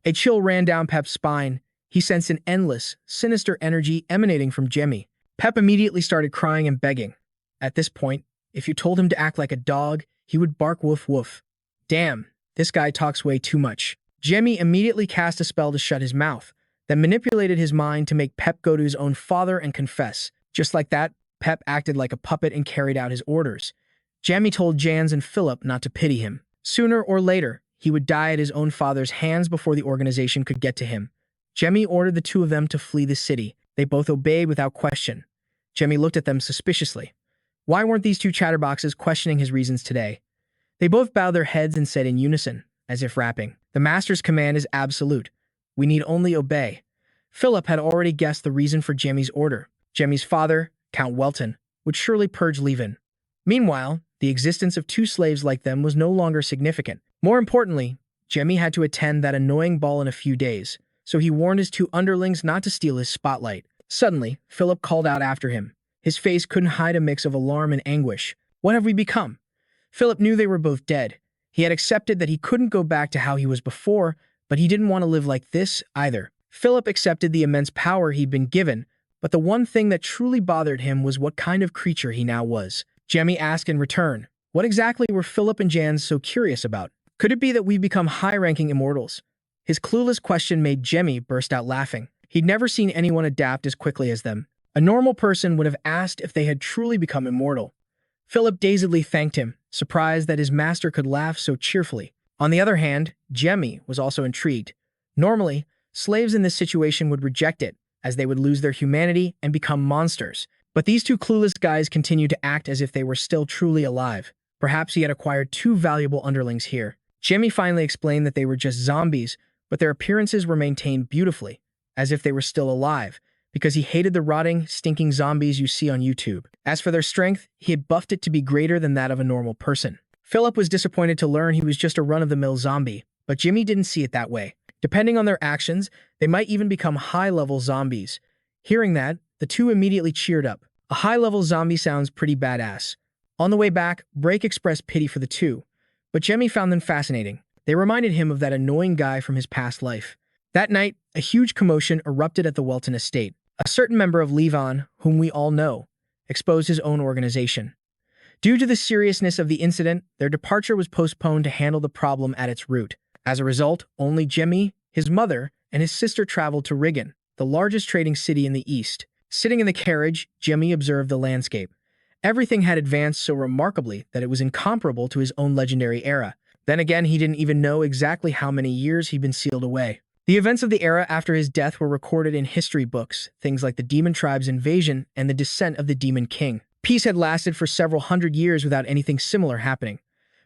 A chill ran down Pep's spine. He sensed an endless, sinister energy emanating from Jemmy. Pep immediately started crying and begging. At this point, if you told him to act like a dog, he would bark woof woof. Damn, this guy talks way too much. Jemmy immediately cast a spell to shut his mouth, then manipulated his mind to make Pep go to his own father and confess. Just like that, Pep acted like a puppet and carried out his orders. Jemmy told Jans and Philip not to pity him. Sooner or later, he would die at his own father's hands before the organization could get to him. Jemmy ordered the 2 of them to flee the city. They both obeyed without question. Jemmy looked at them suspiciously. Why weren't these 2 chatterboxes questioning his reasons today? They both bowed their heads and said in unison, as if rapping, "The master's command is absolute. We need only obey." Philip had already guessed the reason for Jemmy's order. Jemmy's father, Count Welton, would surely purge Liven. Meanwhile, the existence of 2 slaves like them was no longer significant. More importantly, Jemmy had to attend that annoying ball in a few days, so he warned his 2 underlings not to steal his spotlight. Suddenly, Philip called out after him. His face couldn't hide a mix of alarm and anguish. What have we become? Philip knew they were both dead. He had accepted that he couldn't go back to how he was before, but he didn't want to live like this either. Philip accepted the immense power he'd been given, but the one thing that truly bothered him was what kind of creature he now was. Jemmy asked in return, what exactly were Philip and Jans so curious about? Could it be that we've become high-ranking immortals? His clueless question made Jemmy burst out laughing. He'd never seen anyone adapt as quickly as them. A normal person would have asked if they had truly become immortal. Philip dazedly thanked him, surprised that his master could laugh so cheerfully. On the other hand, Jemmy was also intrigued. Normally, slaves in this situation would reject it, as they would lose their humanity and become monsters. But these 2 clueless guys continued to act as if they were still truly alive. Perhaps he had acquired 2 valuable underlings here. Jemmy finally explained that they were just zombies, but their appearances were maintained beautifully, as if they were still alive, because he hated the rotting, stinking zombies you see on YouTube. As for their strength, he had buffed it to be greater than that of a normal person. Philip was disappointed to learn he was just a run-of-the-mill zombie, but Jemmy didn't see it that way. Depending on their actions, they might even become high-level zombies. Hearing that, the 2 immediately cheered up. A high-level zombie sounds pretty badass. On the way back, Brake expressed pity for the 2, but Jemmy found them fascinating. They reminded him of that annoying guy from his past life. That night, a huge commotion erupted at the Welton estate. A certain member of Levon, whom we all know, exposed his own organization. Due to the seriousness of the incident, their departure was postponed to handle the problem at its root. As a result, only Jemmy, his mother, and his sister traveled to Riggin, the largest trading city in the east. Sitting in the carriage, Jemmy observed the landscape. Everything had advanced so remarkably that it was incomparable to his own legendary era. Then again, he didn't even know exactly how many years he'd been sealed away. The events of the era after his death were recorded in history books, things like the Demon Tribe's invasion and the descent of the Demon King. Peace had lasted for several hundred years without anything similar happening.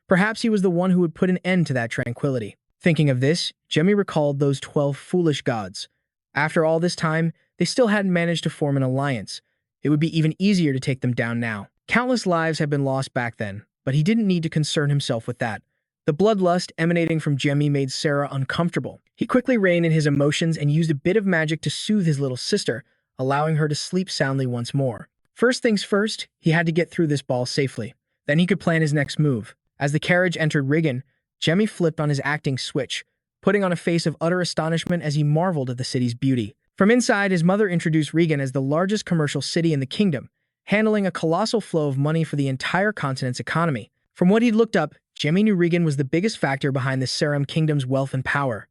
Perhaps he was the one who would put an end to that tranquility. Thinking of this, Jamie recalled those 12 foolish gods. After all this time, they still hadn't managed to form an alliance. It would be even easier to take them down now. Countless lives had been lost back then, but he didn't need to concern himself with that. The bloodlust emanating from Jamie made Sarah uncomfortable. He quickly reined in his emotions and used a bit of magic to soothe his little sister, allowing her to sleep soundly once more. First things first, he had to get through this ball safely. Then he could plan his next move. As the carriage entered Rigan, Jamie flipped on his acting switch, putting on a face of utter astonishment as he marveled at the city's beauty. From inside, his mother introduced Rigan as the largest commercial city in the kingdom, handling a colossal flow of money for the entire continent's economy. From what he'd looked up, Jamie knew Rigan was the biggest factor behind the Sarum kingdom's wealth and power.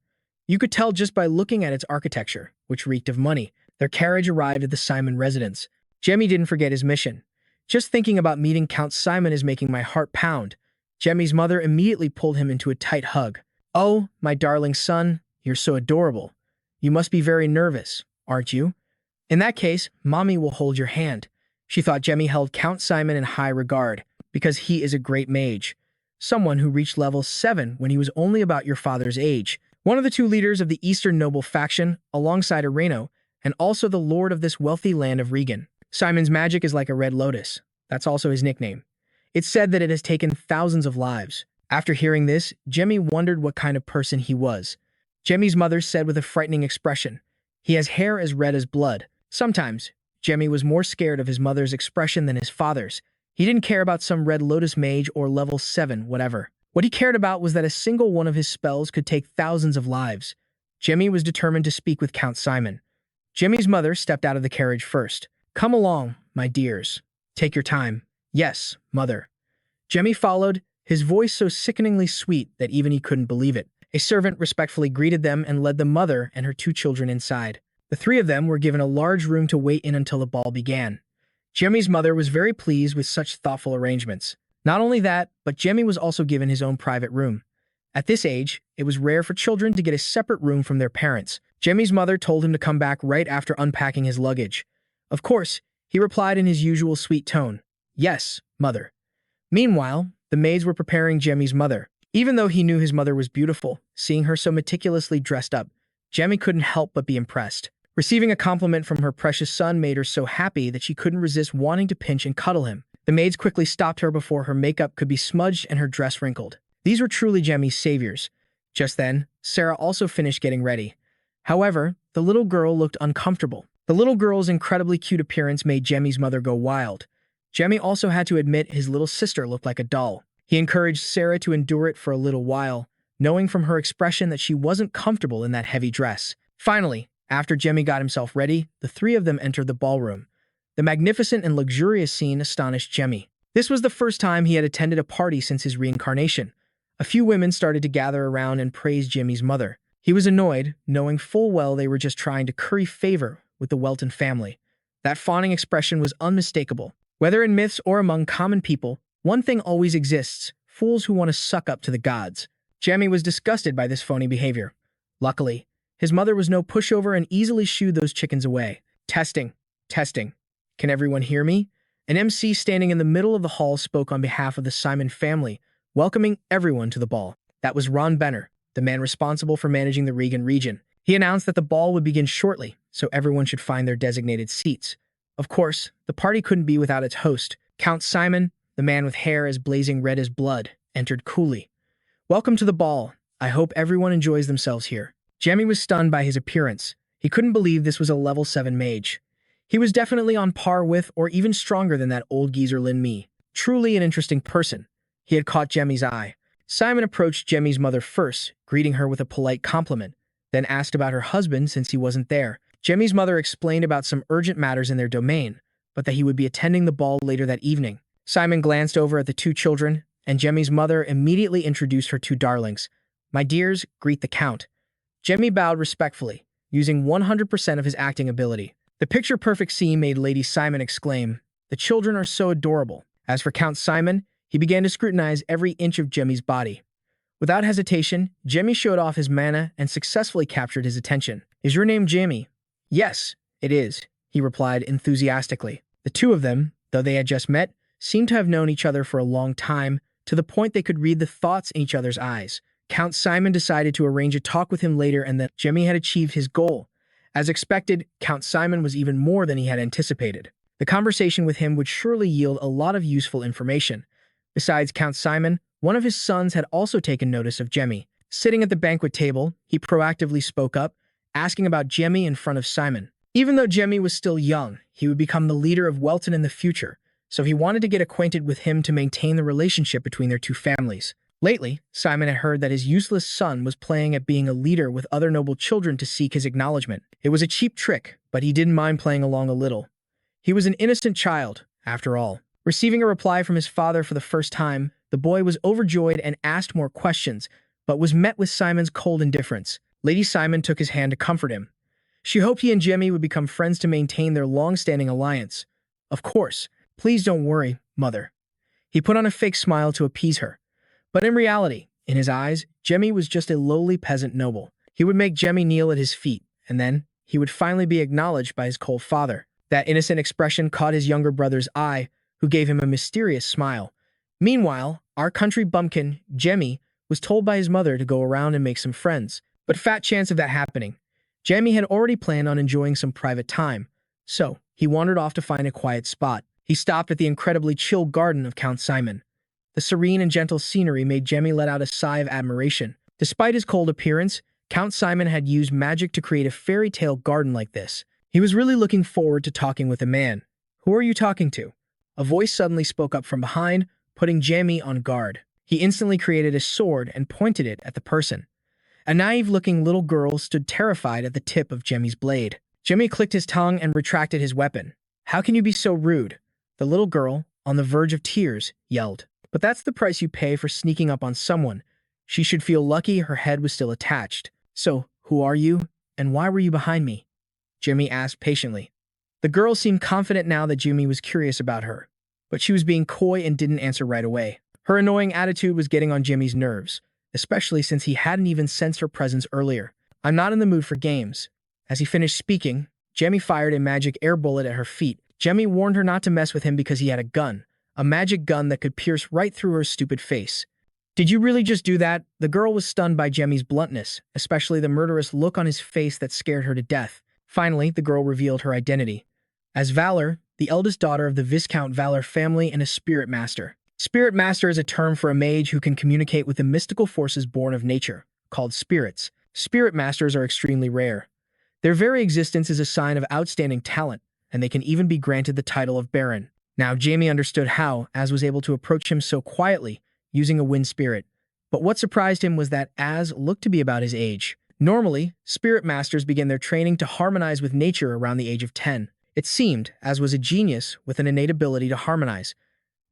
You could tell just by looking at its architecture, which reeked of money. Their carriage arrived at the Simon residence. Jamie didn't forget his mission. Just thinking about meeting Count Simon is making my heart pound. Jamie's mother immediately pulled him into a tight hug. Oh, my darling son, you're so adorable. You must be very nervous, aren't you? In that case, Mommy will hold your hand. She thought Jamie held Count Simon in high regard, because he is a great mage. Someone who reached level 7 when he was only about your father's age. One of the two leaders of the Eastern Noble faction, alongside Areno, and also the lord of this wealthy land of Rigan. Simon's magic is like a red lotus. That's also his nickname. It's said that it has taken thousands of lives. After hearing this, Jamie wondered what kind of person he was. Jamie's mother said with a frightening expression, "He has hair as red as blood." Sometimes, Jamie was more scared of his mother's expression than his father's. He didn't care about some red lotus mage or level 7, whatever. What he cared about was that a single one of his spells could take thousands of lives. Jamie was determined to speak with Count Simon. Jamie's mother stepped out of the carriage first. "Come along, my dears. Take your time." "Yes, mother." Jamie followed, his voice so sickeningly sweet that even he couldn't believe it. A servant respectfully greeted them and led the mother and her two children inside. The three of them were given a large room to wait in until the ball began. Jamie's mother was very pleased with such thoughtful arrangements. Not only that, but Jamie was also given his own private room. At this age, it was rare for children to get a separate room from their parents. Jamie's mother told him to come back right after unpacking his luggage. Of course, he replied in his usual sweet tone, "Yes, mother." Meanwhile, the maids were preparing Jamie's mother. Even though he knew his mother was beautiful, seeing her so meticulously dressed up, Jamie couldn't help but be impressed. Receiving a compliment from her precious son made her so happy that she couldn't resist wanting to pinch and cuddle him. The maids quickly stopped her before her makeup could be smudged and her dress wrinkled. These were truly Jamie's saviors. Just then, Sarah also finished getting ready. However, the little girl looked uncomfortable. The little girl's incredibly cute appearance made Jamie's mother go wild. Jamie also had to admit his little sister looked like a doll. He encouraged Sarah to endure it for a little while, knowing from her expression that she wasn't comfortable in that heavy dress. Finally, after Jamie got himself ready, the three of them entered the ballroom. The magnificent and luxurious scene astonished Jamie. This was the first time he had attended a party since his reincarnation. A few women started to gather around and praise Jamie's mother. He was annoyed, knowing full well they were just trying to curry favor with the Welton family. That fawning expression was unmistakable. Whether in myths or among common people, one thing always exists: fools who want to suck up to the gods. Jamie was disgusted by this phony behavior. Luckily, his mother was no pushover and easily shooed those chickens away. Testing. Testing. Can everyone hear me? An MC standing in the middle of the hall spoke on behalf of the Simon family, welcoming everyone to the ball. That was Ron Benner, the man responsible for managing the Rigan region. He announced that the ball would begin shortly, so everyone should find their designated seats. Of course, the party couldn't be without its host. Count Simon, the man with hair as blazing red as blood, entered coolly. "Welcome to the ball. I hope everyone enjoys themselves here." Jamie was stunned by his appearance. He couldn't believe this was a level 7 mage. He was definitely on par with or even stronger than that old geezer Lin Mi. Truly an interesting person. He had caught Jamie's eye. Simon approached Jamie's mother first, greeting her with a polite compliment, then asked about her husband since he wasn't there. Jamie's mother explained about some urgent matters in their domain, but that he would be attending the ball later that evening. Simon glanced over at the two children, and Jamie's mother immediately introduced her two darlings. "My dears, greet the Count." Jamie bowed respectfully, using 100% of his acting ability. The picture-perfect scene made Lady Simon exclaim, "The children are so adorable." As for Count Simon, he began to scrutinize every inch of Jamie's body. Without hesitation, Jamie showed off his mana and successfully captured his attention. "Is your name Jamie?" "Yes, it is," he replied enthusiastically. The two of them, though they had just met, seemed to have known each other for a long time, to the point they could read the thoughts in each other's eyes. Count Simon decided to arrange a talk with him later, and that Jamie had achieved his goal. As expected, Count Simon was even more than he had anticipated. The conversation with him would surely yield a lot of useful information. Besides Count Simon, one of his sons had also taken notice of Jamie. Sitting at the banquet table, he proactively spoke up, asking about Jamie in front of Simon. Even though Jamie was still young, he would become the leader of Welton in the future, so he wanted to get acquainted with him to maintain the relationship between their two families. Lately, Simon had heard that his useless son was playing at being a leader with other noble children to seek his acknowledgement. It was a cheap trick, but he didn't mind playing along a little. He was an innocent child, after all. Receiving a reply from his father for the first time, the boy was overjoyed and asked more questions, but was met with Simon's cold indifference. Lady Simon took his hand to comfort him. She hoped he and Jamie would become friends to maintain their long-standing alliance. "Of course, please don't worry, mother." He put on a fake smile to appease her. But in reality, in his eyes, Jamie was just a lowly peasant noble. He would make Jamie kneel at his feet, and then he would finally be acknowledged by his cold father. That innocent expression caught his younger brother's eye, who gave him a mysterious smile. Meanwhile, our country bumpkin, Jamie, was told by his mother to go around and make some friends. But fat chance of that happening. Jamie had already planned on enjoying some private time, so he wandered off to find a quiet spot. He stopped at the incredibly chill garden of Count Simon. The serene and gentle scenery made Jamie let out a sigh of admiration. Despite his cold appearance, Count Simon had used magic to create a fairy tale garden like this. He was really looking forward to talking with a man. "Who are you talking to?" A voice suddenly spoke up from behind, putting Jamie on guard. He instantly created a sword and pointed it at the person. A naive-looking little girl stood terrified at the tip of Jamie's blade. Jamie clicked his tongue and retracted his weapon. "How can you be so rude?" The little girl, on the verge of tears, yelled. "But that's the price you pay for sneaking up on someone. She should feel lucky her head was still attached." "So, who are you, and why were you behind me?" Jamie asked patiently. The girl seemed confident now that Jamie was curious about her, but she was being coy and didn't answer right away. Her annoying attitude was getting on Jamie's nerves, especially since he hadn't even sensed her presence earlier. "I'm not in the mood for games." As he finished speaking, Jamie fired a magic air bullet at her feet. Jamie warned her not to mess with him because he had a gun, a magic gun that could pierce right through her stupid face. "Did you really just do that?" The girl was stunned by Jamie's bluntness, especially the murderous look on his face that scared her to death. Finally, the girl revealed her identity. As Valor, the eldest daughter of the Viscount Valor family and a spirit master. Spirit master is a term for a mage who can communicate with the mystical forces born of nature, called spirits. Spirit masters are extremely rare. Their very existence is a sign of outstanding talent, and they can even be granted the title of Baron. Now, Jamie understood how Az was able to approach him so quietly, using a wind spirit. But what surprised him was that Az looked to be about his age. Normally, spirit masters begin their training to harmonize with nature around the age of 10. It seemed Az was a genius with an innate ability to harmonize.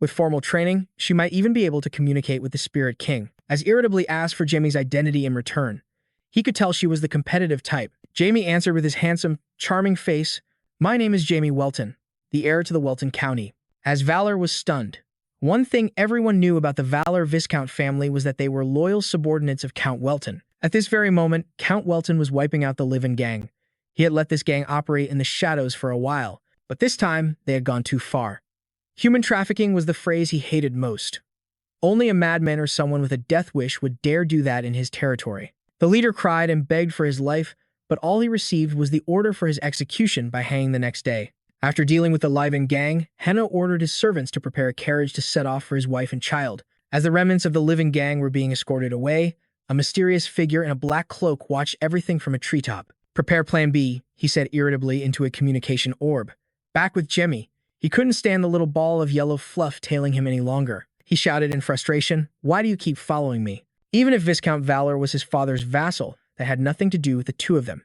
With formal training, she might even be able to communicate with the Spirit King. Az irritably asked for Jamie's identity in return. He could tell she was the competitive type. Jamie answered with his handsome, charming face, "My name is Jamie Welton, the heir to the Welton County." Az Valor was stunned. One thing everyone knew about the Valor Viscount family was that they were loyal subordinates of Count Welton. At this very moment, Count Welton was wiping out the Living Gang. He had let this gang operate in the shadows for a while, but this time they had gone too far. Human trafficking was the phrase he hated most. Only a madman or someone with a death wish would dare do that in his territory. The leader cried and begged for his life, but all he received was the order for his execution by hanging the next day. After dealing with the Living Gang, Henna ordered his servants to prepare a carriage to set off for his wife and child. As the remnants of the Living Gang were being escorted away, a mysterious figure in a black cloak watched everything from a treetop. "Prepare Plan B," he said irritably into a communication orb. Back with Jamie, he couldn't stand the little ball of yellow fluff tailing him any longer. He shouted in frustration, "Why do you keep following me?" Even if Viscount Valor was his father's vassal, that had nothing to do with the two of them.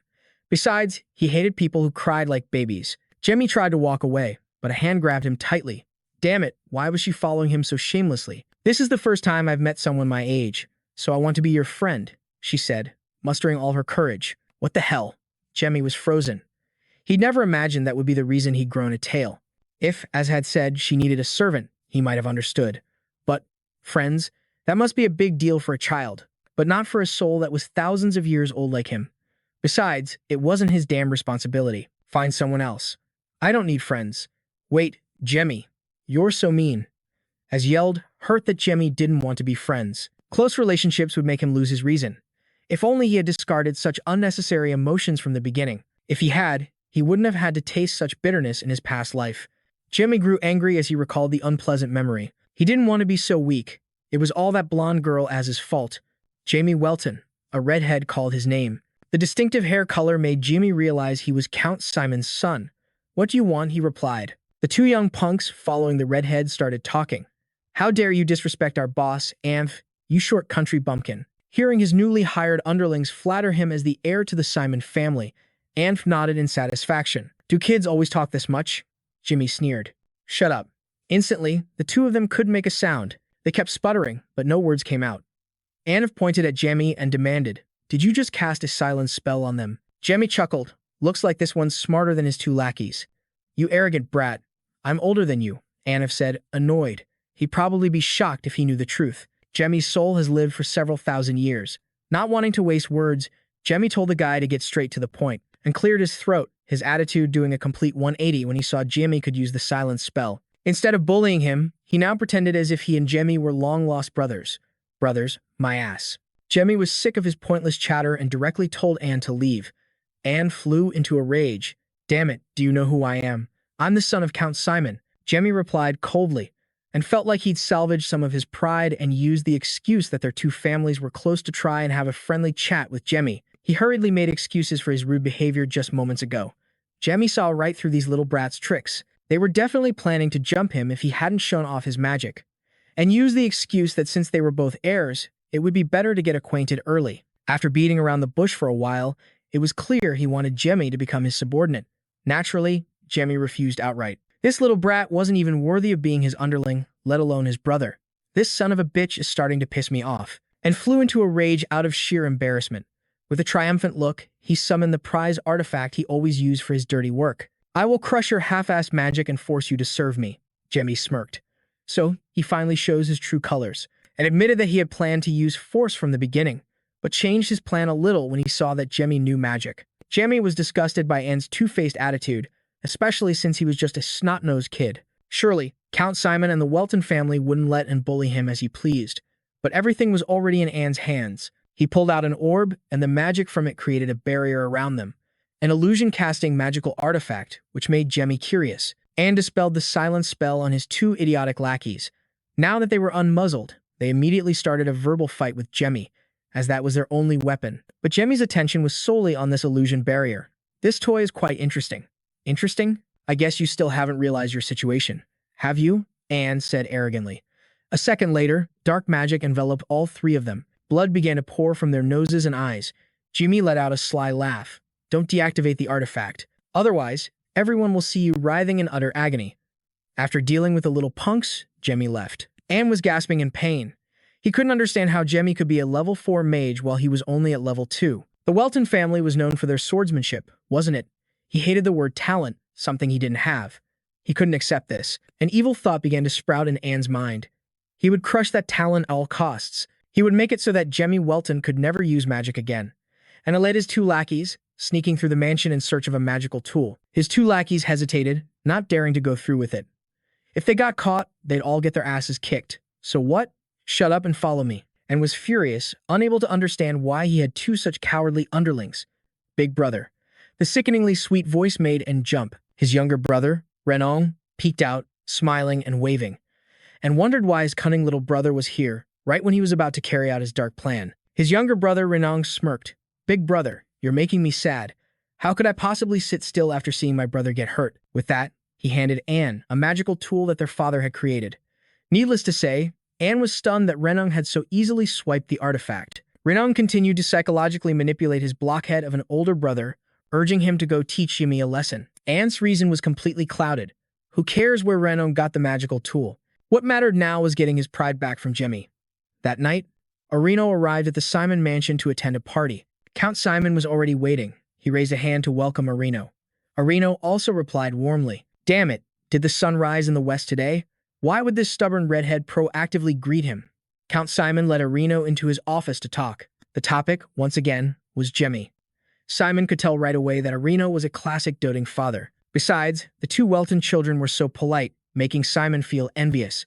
Besides, he hated people who cried like babies. Jamie tried to walk away, but a hand grabbed him tightly. Damn it, why was she following him so shamelessly? "This is the first time I've met someone my age, so I want to be your friend," she said, mustering all her courage. What the hell? Jamie was frozen. He'd never imagined that would be the reason he'd grown a tail. If, as had said, she needed a servant, he might have understood. But, friends, that must be a big deal for a child. but not for a soul that was thousands of years old like him. Besides, it wasn't his damn responsibility. Find someone else. I don't need friends. Wait, Jamie, you're so mean. As yelled, hurt that Jamie didn't want to be friends. Close relationships would make him lose his reason. If only he had discarded such unnecessary emotions from the beginning. If he had, he wouldn't have had to taste such bitterness in his past life. Jamie grew angry as he recalled the unpleasant memory. He didn't want to be so weak. It was all that blonde girl as his fault. Jamie Welton, a redhead, called his name. The distinctive hair color made Jimmy realize he was Count Simon's son. What do you want? He replied. The two young punks following the redhead started talking. How dare you disrespect our boss, Amph, you short country bumpkin. Hearing his newly hired underlings flatter him as the heir to the Simon family, Amph nodded in satisfaction. Do kids always talk this much? Jimmy sneered. Shut up. Instantly, the two of them couldn't make a sound. They kept sputtering, but no words came out. Amph pointed at Jamie and demanded, Did you just cast a silence spell on them? Jamie chuckled. Looks like this one's smarter than his two lackeys. You arrogant brat. I'm older than you, Amph said, annoyed. He'd probably be shocked if he knew the truth. Jemmy's soul has lived for several thousand years. Not wanting to waste words, Jemmy told the guy to get straight to the point and cleared his throat, his attitude doing a complete 180 when he saw Jimmy could use the silence spell. Instead of bullying him, he now pretended as if he and Jemmy were long-lost brothers. Brothers, my ass. Jemmy was sick of his pointless chatter and directly told Anne to leave. Anne flew into a rage. Damn it, do you know who I am? I'm the son of Count Simon, Jemmy replied coldly, and felt like he'd salvaged some of his pride and used the excuse that their two families were close to try and have a friendly chat with Jemmy. He hurriedly made excuses for his rude behavior just moments ago. Jemmy saw right through these little brats' tricks. They were definitely planning to jump him if he hadn't shown off his magic, and used the excuse that since they were both heirs, it would be better to get acquainted early. After beating around the bush for a while, it was clear he wanted Jemmy to become his subordinate. Naturally, Jemmy refused outright. This little brat wasn't even worthy of being his underling, let alone his brother. This son of a bitch is starting to piss me off, and flew into a rage out of sheer embarrassment. With a triumphant look, he summoned the prize artifact he always used for his dirty work. I will crush your half-assed magic and force you to serve me, Jemmy smirked. So, he finally shows his true colors, and admitted that he had planned to use force from the beginning, but changed his plan a little when he saw that Jemmy knew magic. Jemmy was disgusted by Anne's two-faced attitude, especially since he was just a snot-nosed kid. Surely, Count Simon and the Welton family wouldn't let and bully him as he pleased, but everything was already in Anne's hands. He pulled out an orb, and the magic from it created a barrier around them. An illusion-casting magical artifact, which made Jemmy curious. Anne dispelled the silence spell on his two idiotic lackeys. Now that they were unmuzzled, they immediately started a verbal fight with Jemmy, as that was their only weapon. But Jemmy's attention was solely on this illusion barrier. This toy is quite interesting. Interesting? I guess you still haven't realized your situation. Have you? Anne said arrogantly. A second later, dark magic enveloped all three of them. Blood began to pour from their noses and eyes. Jimmy let out a sly laugh. Don't deactivate the artifact. Otherwise, everyone will see you writhing in utter agony. After dealing with the little punks, Jemmy left. Anne was gasping in pain. He couldn't understand how Jemmy could be a level 4 mage while he was only at level 2. The Welton family was known for their swordsmanship, wasn't it? He hated the word talent, something he didn't have. He couldn't accept this. An evil thought began to sprout in Anne's mind. He would crush that talent at all costs. He would make it so that Jamie Welton could never use magic again. And he led his two lackeys, sneaking through the mansion in search of a magical tool. His two lackeys hesitated, not daring to go through with it. If they got caught, they'd all get their asses kicked. So what? Shut up and follow me. And was furious, unable to understand why he had two such cowardly underlings. Big brother. The sickeningly sweet voice made and jump. His younger brother, Renong, peeked out, smiling and waving, and wondered why his cunning little brother was here, right when he was about to carry out his dark plan. His younger brother, Renong, smirked. Big brother, you're making me sad. How could I possibly sit still after seeing my brother get hurt? With that, he handed Anne a magical tool that their father had created. Needless to say, Anne was stunned that Renong had so easily swiped the artifact. Renong continued to psychologically manipulate his blockhead of an older brother, urging him to go teach Jimmy a lesson. Anne's reason was completely clouded. Who cares where Renong got the magical tool? What mattered now was getting his pride back from Jimmy. That night, Arino arrived at the Simon mansion to attend a party. Count Simon was already waiting. He raised a hand to welcome Arino. Arino also replied warmly. Damn it, did the sun rise in the west today? Why would this stubborn redhead proactively greet him? Count Simon led Arino into his office to talk. The topic, once again, was Jamie. Simon could tell right away that Arino was a classic doting father. Besides, the two Welton children were so polite, making Simon feel envious.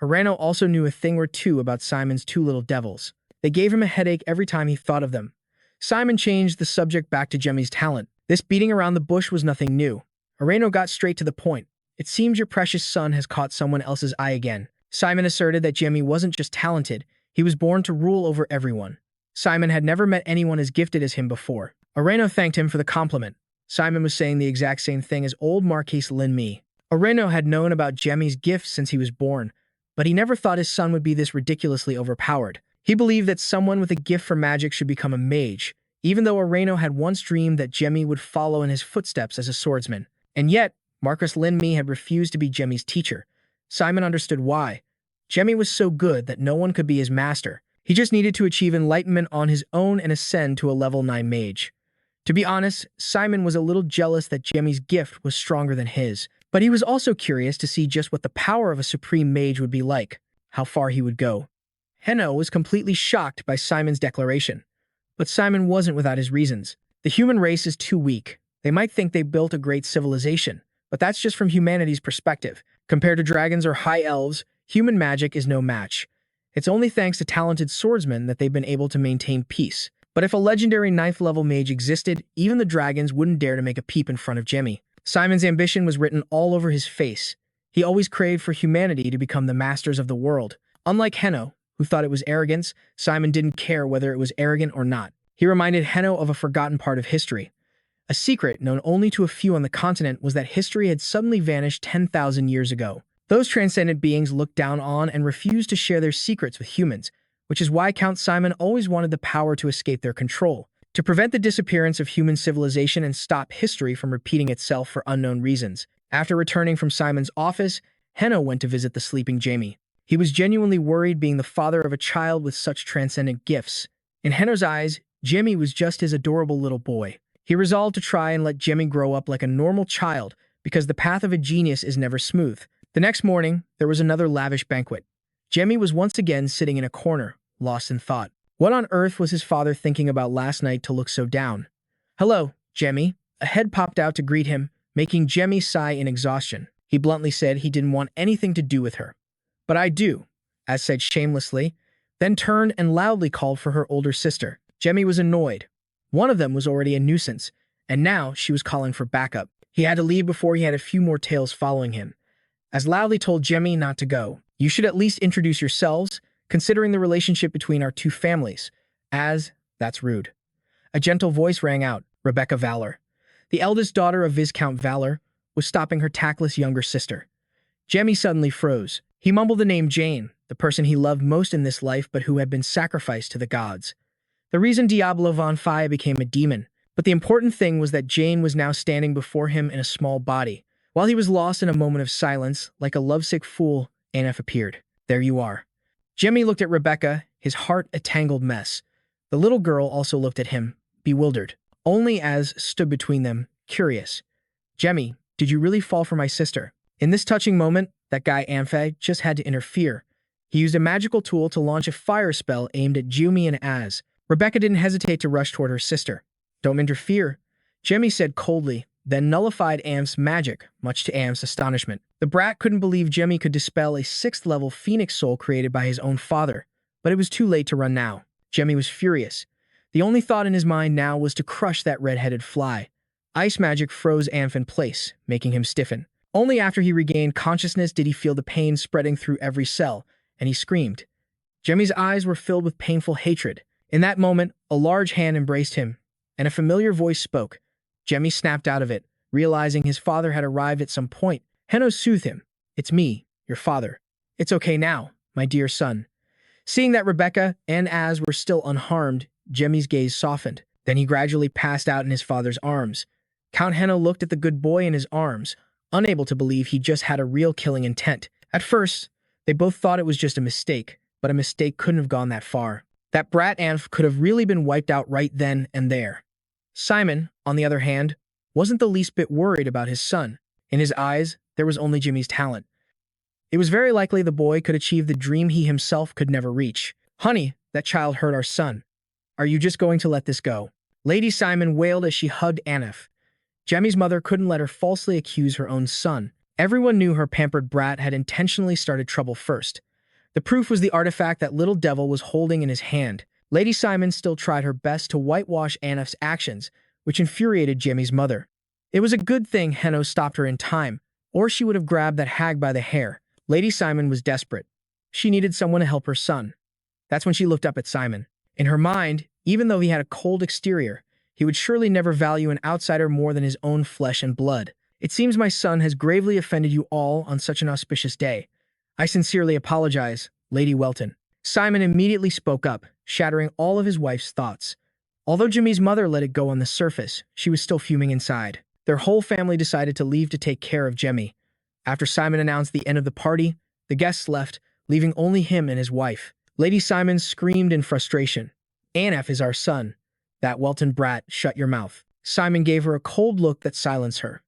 Arino also knew a thing or two about Simon's two little devils. They gave him a headache every time he thought of them. Simon changed the subject back to Jamie's talent. This beating around the bush was nothing new. Arino got straight to the point. It seems your precious son has caught someone else's eye again. Simon asserted that Jamie wasn't just talented, he was born to rule over everyone. Simon had never met anyone as gifted as him before. Areno thanked him for the compliment. Simon was saying the exact same thing as old Marquise Linmi. Areno had known about Jamie's gifts since he was born, but he never thought his son would be this ridiculously overpowered. He believed that someone with a gift for magic should become a mage, even though Areno had once dreamed that Jamie would follow in his footsteps as a swordsman. And yet, Marquis Linmi had refused to be Jamie's teacher. Simon understood why. Jamie was so good that no one could be his master. He just needed to achieve enlightenment on his own and ascend to a level 9 mage. To be honest, Simon was a little jealous that Jamie's gift was stronger than his, but he was also curious to see just what the power of a supreme mage would be like, how far he would go. Henno was completely shocked by Simon's declaration, but Simon wasn't without his reasons. The human race is too weak. They might think they built a great civilization, but that's just from humanity's perspective. Compared to dragons or high elves, human magic is no match. It's only thanks to talented swordsmen that they've been able to maintain peace. But if a legendary 9th level mage existed, even the dragons wouldn't dare to make a peep in front of Jamie. Simon's ambition was written all over his face. He always craved for humanity to become the masters of the world. Unlike Henno, who thought it was arrogance, Simon didn't care whether it was arrogant or not. He reminded Henno of a forgotten part of history. A secret known only to a few on the continent was that history had suddenly vanished 10,000 years ago. Those transcendent beings looked down on and refused to share their secrets with humans, which is why Count Simon always wanted the power to escape their control, to prevent the disappearance of human civilization and stop history from repeating itself for unknown reasons. After returning from Simon's office, Henno went to visit the sleeping Jamie. He was genuinely worried being the father of a child with such transcendent gifts. In Henno's eyes, Jamie was just his adorable little boy. He resolved to try and let Jamie grow up like a normal child because the path of a genius is never smooth. The next morning, there was another lavish banquet. Jamie was once again sitting in a corner, lost in thought. What on earth was his father thinking about last night to look so down? "Hello, Jamie." A head popped out to greet him, making Jamie sigh in exhaustion. He bluntly said he didn't want anything to do with her. "But I do," as said shamelessly, then turned and loudly called for her older sister. Jamie was annoyed. One of them was already a nuisance, and now she was calling for backup. He had to leave before he had a few more tails following him. As loudly told Jamie not to go. "You should at least introduce yourselves, considering the relationship between our two families, as that's rude." A gentle voice rang out, Rebecca Valor. The eldest daughter of Viscount Valor was stopping her tactless younger sister. Jamie suddenly froze. He mumbled the name Jane, the person he loved most in this life but who had been sacrificed to the gods. The reason Diablo Volpia became a demon, but the important thing was that Jane was now standing before him in a small body. While he was lost in a moment of silence, like a lovesick fool, Anef appeared. "There you are." Jimmy looked at Rebecca, his heart a tangled mess. The little girl also looked at him, bewildered. Only Az stood between them, curious. "Jemmy, did you really fall for my sister?" In this touching moment, that guy Amphe just had to interfere. He used a magical tool to launch a fire spell aimed at Jumi and Az. Rebecca didn't hesitate to rush toward her sister. "Don't interfere," Jemmy said coldly, then nullified Am's magic, much to Am's astonishment. The brat couldn't believe Jemmy could dispel a 6th-level phoenix soul created by his own father, but it was too late to run now. Jemmy was furious. The only thought in his mind now was to crush that red-headed fly. Ice magic froze Amf in place, making him stiffen. Only after he regained consciousness did he feel the pain spreading through every cell, and he screamed. Jemmy's eyes were filled with painful hatred. In that moment, a large hand embraced him, and a familiar voice spoke. Jemmy snapped out of it, realizing his father had arrived at some point. Henno soothed him. "It's me, your father. It's okay now, my dear son." Seeing that Rebecca and Az were still unharmed, Jemmy's gaze softened. Then he gradually passed out in his father's arms. Count Henno looked at the good boy in his arms, unable to believe he just had a real killing intent. At first, they both thought it was just a mistake, but a mistake couldn't have gone that far. That brat Anf could have really been wiped out right then and there. Simon, on the other hand, wasn't the least bit worried about his son. In his eyes, there was only Jimmy's talent. It was very likely the boy could achieve the dream he himself could never reach. "Honey, that child hurt our son. Are you just going to let this go?" Lady Simon wailed as she hugged Anif. Jemmy's mother couldn't let her falsely accuse her own son. Everyone knew her pampered brat had intentionally started trouble first. The proof was the artifact that little devil was holding in his hand. Lady Simon still tried her best to whitewash Anif's actions, which infuriated Jemmy's mother. It was a good thing Henno stopped her in time, or she would have grabbed that hag by the hair. Lady Simon was desperate. She needed someone to help her son. That's when she looked up at Simon. In her mind, even though he had a cold exterior, he would surely never value an outsider more than his own flesh and blood. "It seems my son has gravely offended you all on such an auspicious day. I sincerely apologize, Lady Welton." Simon immediately spoke up, shattering all of his wife's thoughts. Although Jimmy's mother let it go on the surface, she was still fuming inside. Their whole family decided to leave to take care of Jemmy. After Simon announced the end of the party, the guests left, leaving only him and his wife. Lady Simon screamed in frustration. "Anif is our son. That Welton brat, shut your mouth." Simon gave her a cold look that silenced her.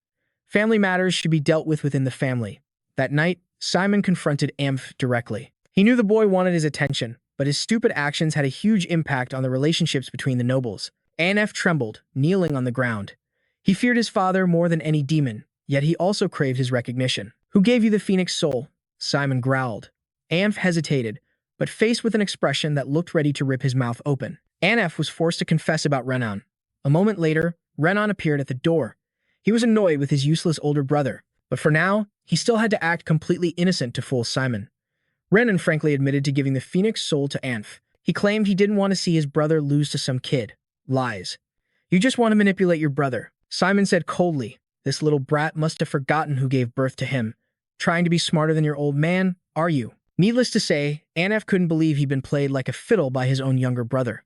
Family matters should be dealt with within the family. That night, Simon confronted Amph directly. He knew the boy wanted his attention, but his stupid actions had a huge impact on the relationships between the nobles. Anif trembled, kneeling on the ground. He feared his father more than any demon, yet he also craved his recognition. "Who gave you the phoenix soul?" Simon growled. Amph hesitated, but faced with an expression that looked ready to rip his mouth open. Anif was forced to confess about Renan. A moment later, Renan appeared at the door. He was annoyed with his useless older brother, but for now, he still had to act completely innocent to fool Simon. Renan frankly admitted to giving the phoenix soul to Anf. He claimed he didn't want to see his brother lose to some kid. Lies. "You just want to manipulate your brother," Simon said coldly. "This little brat must have forgotten who gave birth to him. Trying to be smarter than your old man, are you?" Needless to say, Anf couldn't believe he'd been played like a fiddle by his own younger brother.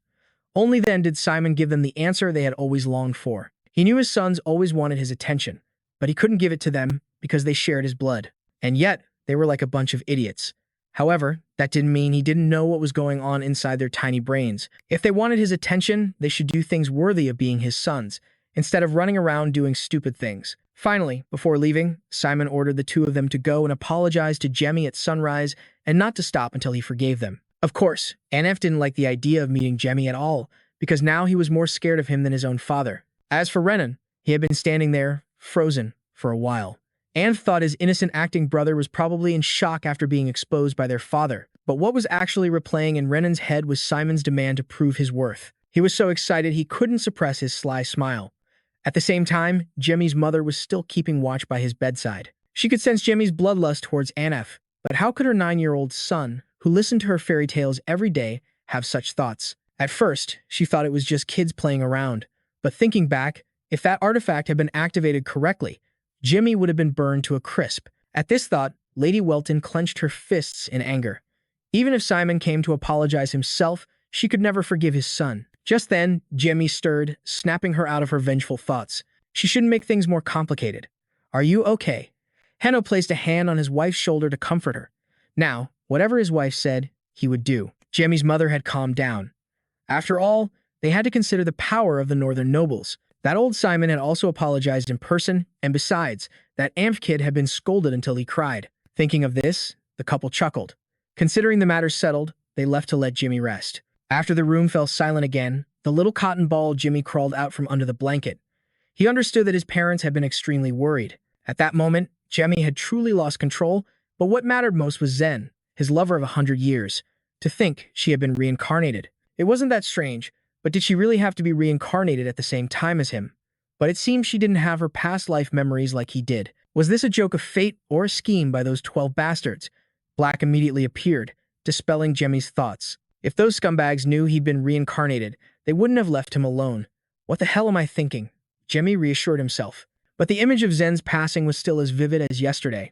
Only then did Simon give them the answer they had always longed for. He knew his sons always wanted his attention, but he couldn't give it to them because they shared his blood. And yet, they were like a bunch of idiots. However, that didn't mean he didn't know what was going on inside their tiny brains. If they wanted his attention, they should do things worthy of being his sons, instead of running around doing stupid things. Finally, before leaving, Simon ordered the two of them to go and apologize to Jemmy at sunrise and not to stop until he forgave them. Of course, Anf didn't like the idea of meeting Jemmy at all, because now he was more scared of him than his own father. As for Renan, he had been standing there, frozen, for a while. Anf thought his innocent acting brother was probably in shock after being exposed by their father, but what was actually replaying in Renan's head was Simon's demand to prove his worth. He was so excited he couldn't suppress his sly smile. At the same time, Jemmy's mother was still keeping watch by his bedside. She could sense Jemmy's bloodlust towards Anf, but how could her 9-year-old son, who listened to her fairy tales every day, have such thoughts? At first, she thought it was just kids playing around, but thinking back, if that artifact had been activated correctly, Jemmy would have been burned to a crisp. At this thought, Lady Welton clenched her fists in anger. Even if Simon came to apologize himself, she could never forgive his son. Just then, Jemmy stirred, snapping her out of her vengeful thoughts. She shouldn't make things more complicated. "Are you okay?" Henno placed a hand on his wife's shoulder to comfort her. Now, whatever his wife said, he would do. Jemmy's mother had calmed down. After all, they had to consider the power of the northern nobles. That old Simon had also apologized in person, and besides, that Amph kid had been scolded until he cried. Thinking of this, the couple chuckled. Considering the matter settled, they left to let Jimmy rest. After the room fell silent again, the little cotton ball Jimmy crawled out from under the blanket. He understood that his parents had been extremely worried. At that moment, Jemmy had truly lost control, but what mattered most was Zen, his lover of 100 years. To think she had been reincarnated. It wasn't that strange, but did she really have to be reincarnated at the same time as him? But it seemed she didn't have her past life memories like he did. Was this a joke of fate or a scheme by those 12 bastards? Black immediately appeared, dispelling Jemmy's thoughts. If those scumbags knew he'd been reincarnated, they wouldn't have left him alone. What the hell am I thinking? Jemmy reassured himself. But the image of Zen's passing was still as vivid as yesterday.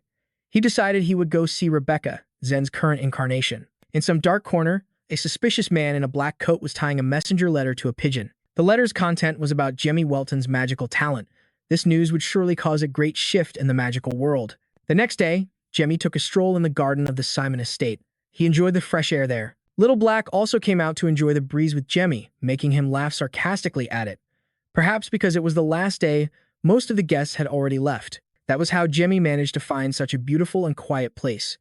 He decided he would go see Rebecca, Zen's current incarnation. In some dark corner, a suspicious man in a black coat was tying a messenger letter to a pigeon. The letter's content was about Jamie Welton's magical talent. This news would surely cause a great shift in the magical world. The next day, Jemmy took a stroll in the garden of the Simon estate. He enjoyed the fresh air there. Little Black also came out to enjoy the breeze with Jemmy, making him laugh sarcastically at it. Perhaps because it was the last day, most of the guests had already left. That was how Jemmy managed to find such a beautiful and quiet place.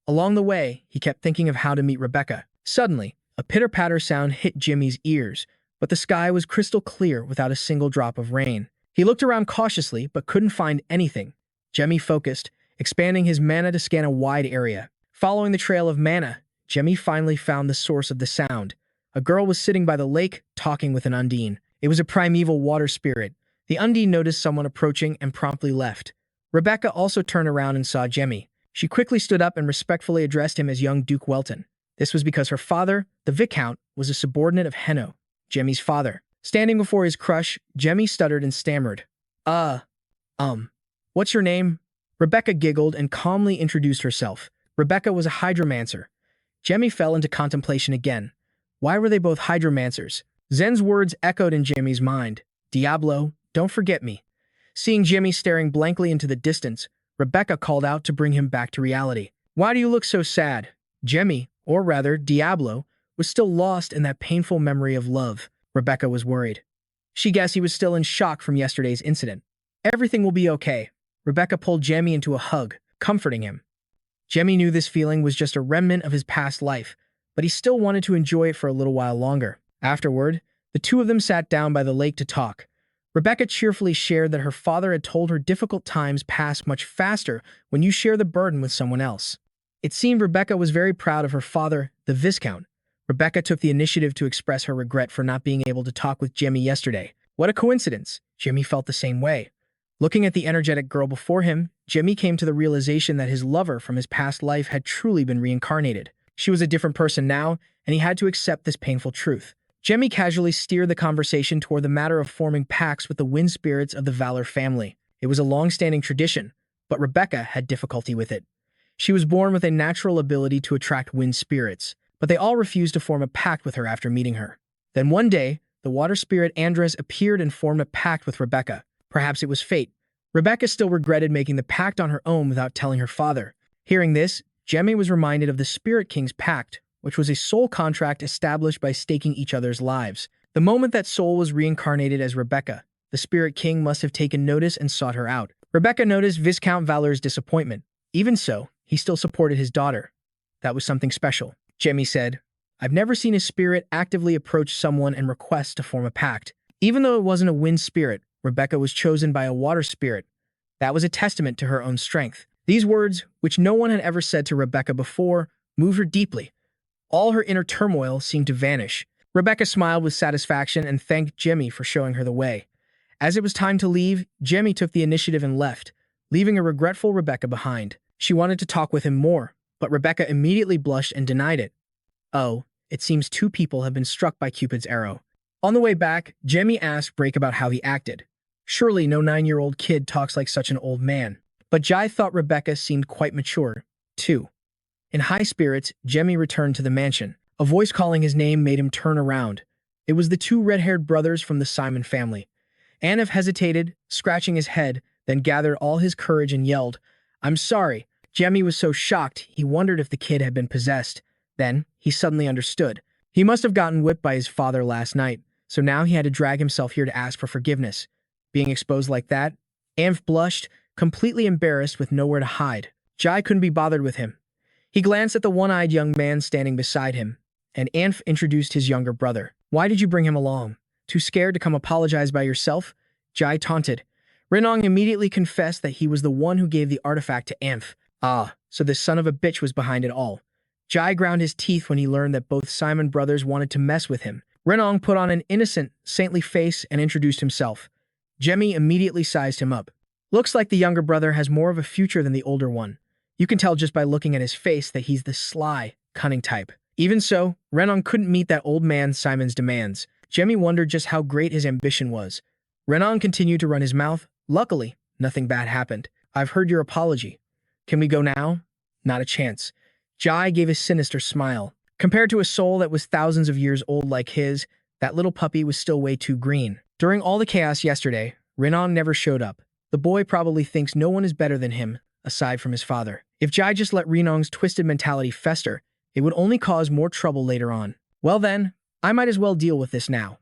Along the way, he kept thinking of how to meet Rebecca. Suddenly, a pitter-patter sound hit Jimmy's ears, but the sky was crystal clear without a single drop of rain. He looked around cautiously, but couldn't find anything. Jimmy focused, expanding his mana to scan a wide area. Following the trail of mana, Jimmy finally found the source of the sound. A girl was sitting by the lake, talking with an undine. It was a primeval water spirit. The undine noticed someone approaching and promptly left. Rebecca also turned around and saw Jimmy. She quickly stood up and respectfully addressed him as young Duke Welton. This was because her father, the Viscount, was a subordinate of Henno, Jimmy's father. Standing before his crush, Jimmy stuttered and stammered. What's your name?" Rebecca giggled and calmly introduced herself. Rebecca was a hydromancer. Jimmy fell into contemplation again. Why were they both hydromancers? Zen's words echoed in Jimmy's mind. "Diablo, don't forget me." Seeing Jimmy staring blankly into the distance, Rebecca called out to bring him back to reality. "Why do you look so sad?" Jimmy, or rather Diablo, was still lost in that painful memory of love. Rebecca was worried. She guessed he was still in shock from yesterday's incident. "Everything will be okay." Rebecca pulled Jimmy into a hug, comforting him. Jimmy knew this feeling was just a remnant of his past life, but he still wanted to enjoy it for a little while longer. Afterward, the two of them sat down by the lake to talk. Rebecca cheerfully shared that her father had told her difficult times pass much faster when you share the burden with someone else. It seemed Rebecca was very proud of her father, the Viscount. Rebecca took the initiative to express her regret for not being able to talk with Jimmy yesterday. What a coincidence! Jimmy felt the same way. Looking at the energetic girl before him, Jimmy came to the realization that his lover from his past life had truly been reincarnated. She was a different person now, and he had to accept this painful truth. Jimmy casually steered the conversation toward the matter of forming pacts with the wind spirits of the Valor family. It was a long-standing tradition, but Rebecca had difficulty with it. She was born with a natural ability to attract wind spirits, but they all refused to form a pact with her after meeting her. Then one day, the water spirit Andres appeared and formed a pact with Rebecca. Perhaps it was fate. Rebecca still regretted making the pact on her own without telling her father. Hearing this, Jemmy was reminded of the Spirit King's pact, which was a soul contract established by staking each other's lives. The moment that soul was reincarnated as Rebecca, the Spirit King must have taken notice and sought her out. Rebecca noticed Viscount Valor's disappointment. Even so, he still supported his daughter. That was something special. Jemmy said, "I've never seen a spirit actively approach someone and request to form a pact. Even though it wasn't a wind spirit, Rebecca was chosen by a water spirit. That was a testament to her own strength." These words, which no one had ever said to Rebecca before, moved her deeply. All her inner turmoil seemed to vanish. Rebecca smiled with satisfaction and thanked Jemmy for showing her the way. As it was time to leave, Jemmy took the initiative and left, leaving a regretful Rebecca behind. She wanted to talk with him more, but Rebecca immediately blushed and denied it. "Oh, it seems two people have been struck by Cupid's arrow." On the way back, Jemmy asked Brake about how he acted. Surely no 9-year-old kid talks like such an old man. But Jai thought Rebecca seemed quite mature, too. In high spirits, Jemmy returned to the mansion. A voice calling his name made him turn around. It was the two red-haired brothers from the Simon family. Anif hesitated, scratching his head, then gathered all his courage and yelled, "I'm sorry." Jemmy was so shocked, he wondered if the kid had been possessed. Then, he suddenly understood. He must have gotten whipped by his father last night, so now he had to drag himself here to ask for forgiveness. Being exposed like that, Anf blushed, completely embarrassed with nowhere to hide. Jai couldn't be bothered with him. He glanced at the one-eyed young man standing beside him, and Anf introduced his younger brother. "Why did you bring him along? Too scared to come apologize by yourself?" Jai taunted. Renong immediately confessed that he was the one who gave the artifact to Anf. Ah, so this son of a bitch was behind it all. Jai ground his teeth when he learned that both Simon brothers wanted to mess with him. Renong put on an innocent, saintly face and introduced himself. Jemmy immediately sized him up. "Looks like the younger brother has more of a future than the older one. You can tell just by looking at his face that he's the sly, cunning type." Even so, Renong couldn't meet that old man Simon's demands. Jemmy wondered just how great his ambition was. Renong continued to run his mouth. Luckily, nothing bad happened. "I've heard your apology. Can we go now?" "Not a chance." Jai gave a sinister smile. Compared to a soul that was thousands of years old like his, that little puppy was still way too green. During all the chaos yesterday, Renong never showed up. The boy probably thinks no one is better than him, aside from his father. If Jai just let Renong's twisted mentality fester, it would only cause more trouble later on. "Well then, I might as well deal with this now."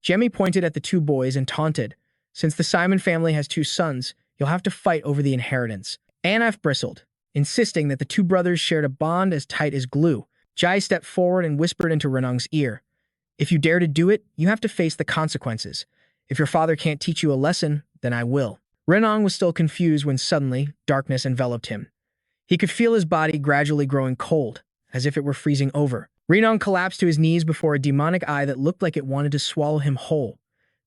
Jemmy pointed at the two boys and taunted, "Since the Simon family has two sons, you'll have to fight over the inheritance." Anaf bristled. insisting that the two brothers shared a bond as tight as glue. Jai stepped forward and whispered into Renong's ear, "If you dare to do it, you have to face the consequences. If your father can't teach you a lesson, then I will." Renong was still confused when suddenly darkness enveloped him. He could feel his body gradually growing cold, as if it were freezing over. Renong collapsed to his knees before a demonic eye that looked like it wanted to swallow him whole.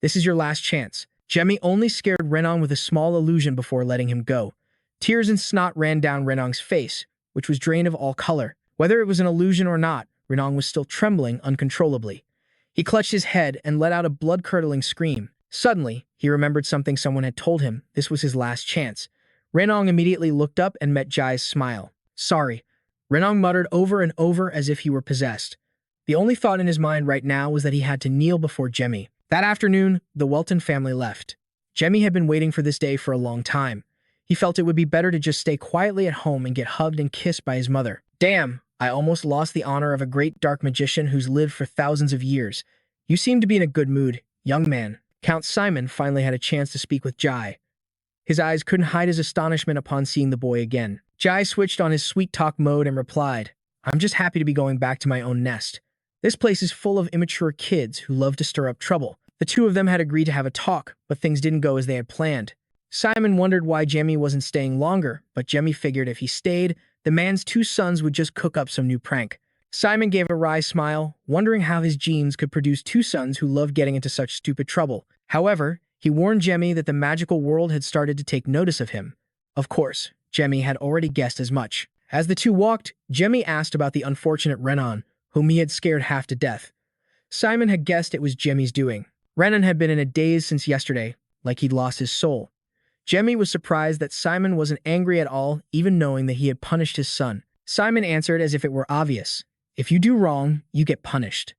"This is your last chance." Jamie only scared Renong with a small illusion before letting him go. Tears and snot ran down Renong's face, which was drained of all color. Whether it was an illusion or not, Renong was still trembling uncontrollably. He clutched his head and let out a blood-curdling scream. Suddenly, he remembered something someone had told him. This was his last chance. Renong immediately looked up and met Jai's smile. "Sorry," Renong muttered over and over as if he were possessed. The only thought in his mind right now was that he had to kneel before Jamie. That afternoon, the Welton family left. Jamie had been waiting for this day for a long time. He felt it would be better to just stay quietly at home and get hugged and kissed by his mother. "Damn, I almost lost the honor of a great dark magician who's lived for thousands of years. You seem to be in a good mood, young man." Count Simon finally had a chance to speak with Jai. His eyes couldn't hide his astonishment upon seeing the boy again. Jai switched on his sweet talk mode and replied, "I'm just happy to be going back to my own nest. This place is full of immature kids who love to stir up trouble." The two of them had agreed to have a talk, but things didn't go as they had planned. Simon wondered why Jamie wasn't staying longer, but Jamie figured if he stayed, the man's two sons would just cook up some new prank. Simon gave a wry smile, wondering how his genes could produce two sons who loved getting into such stupid trouble. However, he warned Jamie that the magical world had started to take notice of him. Of course, Jamie had already guessed as much. As the two walked, Jamie asked about the unfortunate Renan, whom he had scared half to death. Simon had guessed it was Jamie's doing. Renan had been in a daze since yesterday, like he'd lost his soul. Jamie was surprised that Simon wasn't angry at all, even knowing that he had punished his son. Simon answered as if it were obvious. "If you do wrong, you get punished.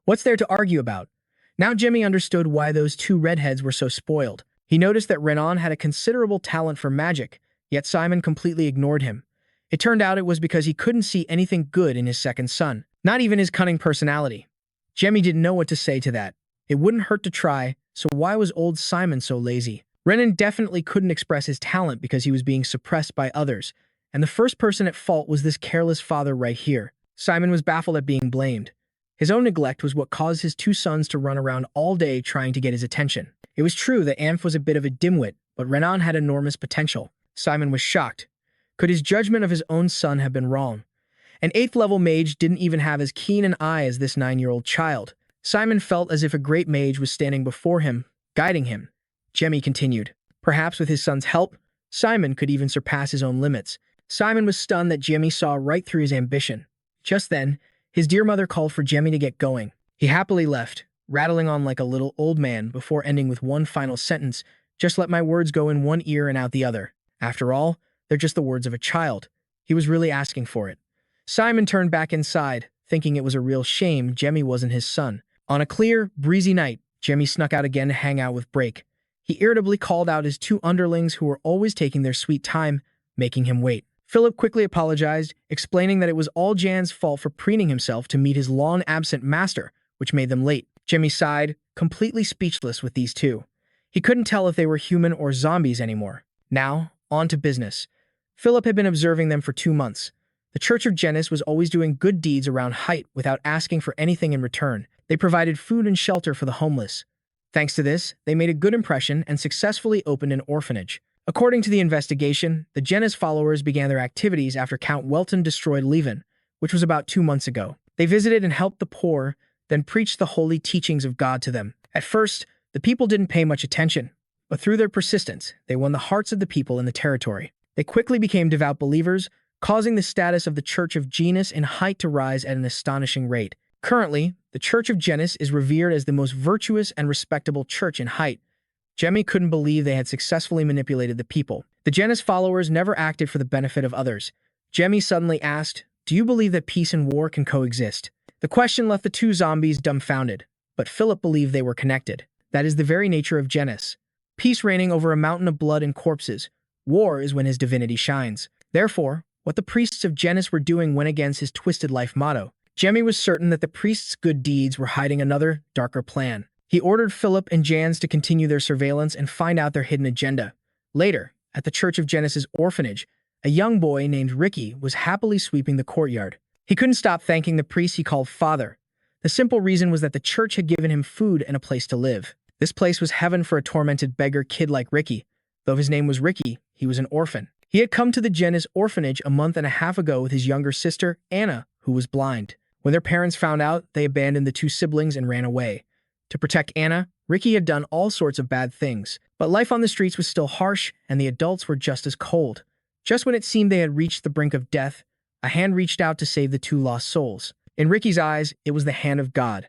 What's there to argue about?" Now Jamie understood why those two redheads were so spoiled. He noticed that Renan had a considerable talent for magic, yet Simon completely ignored him. It turned out it was because he couldn't see anything good in his second son, not even his cunning personality. Jamie didn't know what to say to that. It wouldn't hurt to try, so why was old Simon so lazy? Renan definitely couldn't express his talent because he was being suppressed by others, and the first person at fault was this careless father right here. Simon was baffled at being blamed. His own neglect was what caused his two sons to run around all day trying to get his attention. It was true that Amph was a bit of a dimwit, but Renan had enormous potential. Simon was shocked. Could his judgment of his own son have been wrong? An 8th-level mage didn't even have as keen an eye as this 9-year-old child. Simon felt as if a great mage was standing before him, guiding him. Jamie continued. Perhaps with his son's help, Simon could even surpass his own limits. Simon was stunned that Jamie saw right through his ambition. Just then, his dear mother called for Jamie to get going. He happily left, rattling on like a little old man before ending with one final sentence, "Just let my words go in one ear and out the other. After all, they're just the words of a child." He was really asking for it. Simon turned back inside, thinking it was a real shame Jamie wasn't his son. On a clear, breezy night, Jamie snuck out again to hang out with Brake. He irritably called out his two underlings who were always taking their sweet time, making him wait. Philip quickly apologized, explaining that it was all Jan's fault for preening himself to meet his long-absent master, which made them late. Jamie sighed, completely speechless with these two. He couldn't tell if they were human or zombies anymore. Now, on to business. Philip had been observing them for 2 months. The Church of Genis was always doing good deeds around Height without asking for anything in return. They provided food and shelter for the homeless. Thanks to this, they made a good impression and successfully opened an orphanage. According to the investigation, the Genis followers began their activities after Count Welton destroyed Leven, which was about 2 months ago. They visited and helped the poor, then preached the holy teachings of God to them. At first, the people didn't pay much attention, but through their persistence, they won the hearts of the people in the territory. They quickly became devout believers, causing the status of the Church of Genis in Height to rise at an astonishing rate. Currently, the Church of Genis is revered as the most virtuous and respectable church in Height. Jamie couldn't believe they had successfully manipulated the people. The Genis followers never acted for the benefit of others. Jamie suddenly asked, "Do you believe that peace and war can coexist?" The question left the two zombies dumbfounded, but Philip believed they were connected. That is the very nature of Genis. Peace reigning over a mountain of blood and corpses. War is when his divinity shines. Therefore, what the priests of Genis were doing went against his twisted life motto. Jamie was certain that the priests' good deeds were hiding another, darker plan. He ordered Philip and Jans to continue their surveillance and find out their hidden agenda. Later, at the Church of Genis's orphanage, A young boy named Ricky was happily sweeping the courtyard. He couldn't stop thanking the priest he called father. The simple reason was that the church had given him food and a place to live. This place was heaven for a tormented beggar kid like Ricky. Though his name was Ricky, he was an orphan. He had come to the Genis orphanage a month and a half ago with his younger sister, Anna, who was blind. When their parents found out, they abandoned the two siblings and ran away. To protect Anna, Ricky had done all sorts of bad things. But life on the streets was still harsh, and the adults were just as cold. Just when it seemed they had reached the brink of death, a hand reached out to save the two lost souls. In Ricky's eyes, it was the hand of God.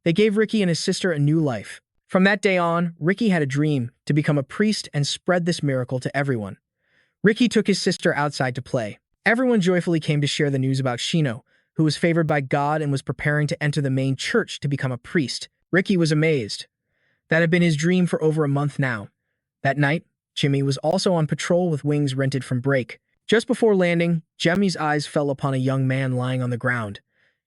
They gave Ricky and his sister a new life. From that day on, Ricky had a dream to become a priest and spread this miracle to everyone. Ricky took his sister outside to play. Everyone joyfully came to share the news about Shino, who was favored by God and was preparing to enter the main church to become a priest. Ricky was amazed. That had been his dream for over a month now. That night, Jimmy was also on patrol with wings rented from Break. Just before landing, Jimmy's eyes fell upon a young man lying on the ground.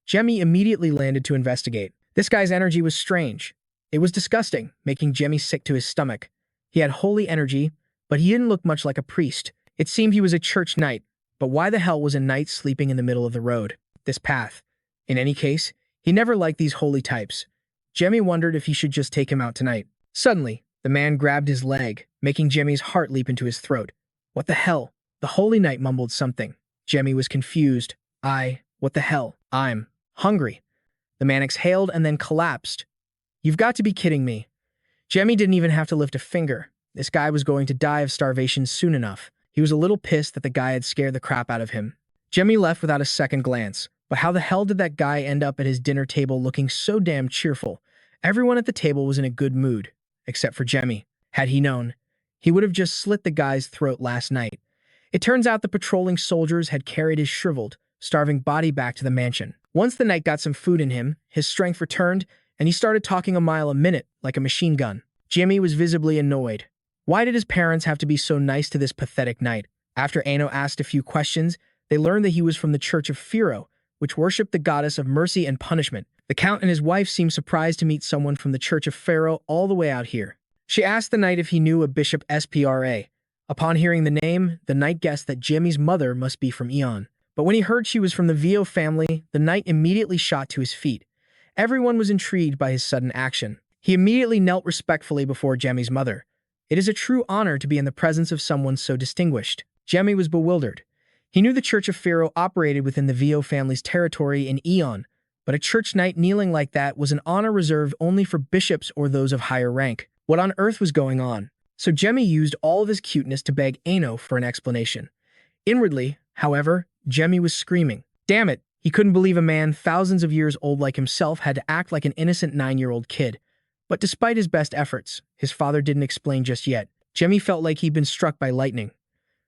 Jimmy immediately landed to investigate. This guy's energy was strange. It was disgusting, making Jimmy sick to his stomach. He had holy energy, but he didn't look much like a priest. It seemed he was a church knight, but why the hell was a knight sleeping in the middle of the road? This path. In any case, he never liked these holy types. Jimmy wondered if he should just take him out tonight. Suddenly, the man grabbed his leg, making Jimmy's heart leap into his throat. What the hell? The holy knight mumbled something. Jimmy was confused. What the hell? I'm hungry. The man exhaled and then collapsed. You've got to be kidding me. Jimmy didn't even have to lift a finger. This guy was going to die of starvation soon enough. He was a little pissed that the guy had scared the crap out of him. Jimmy left without a second glance. But how the hell did that guy end up at his dinner table looking so damn cheerful? Everyone at the table was in a good mood, except for Jimmy. Had he known, he would have just slit the guy's throat last night. It turns out the patrolling soldiers had carried his shriveled, starving body back to the mansion. Once the knight got some food in him, his strength returned, and he started talking a mile a minute like a machine gun. Jimmy was visibly annoyed. Why did his parents have to be so nice to this pathetic knight? After Ano asked a few questions, they learned that he was from the Church of Pharaoh, which worshipped the goddess of mercy and punishment. The Count and his wife seemed surprised to meet someone from the Church of Pharaoh all the way out here. She asked the knight if he knew a Bishop Spra. Upon hearing the name, the knight guessed that Jimmy's mother must be from Eon. But when he heard she was from the Vio family, the knight immediately shot to his feet. Everyone was intrigued by his sudden action. He immediately knelt respectfully before Jimmy's mother. It is a true honor to be in the presence of someone so distinguished. Jimmy was bewildered. He knew the Church of Pharaoh operated within the Vio family's territory in Eon, but a church knight kneeling like that was an honor reserved only for bishops or those of higher rank. What on earth was going on? So Jimmy used all of his cuteness to beg Ano for an explanation. Inwardly, however, Jimmy was screaming. Damn it, he couldn't believe a man thousands of years old like himself had to act like an innocent 9-year-old kid. But despite his best efforts, his father didn't explain just yet. Jimmy felt like he'd been struck by lightning.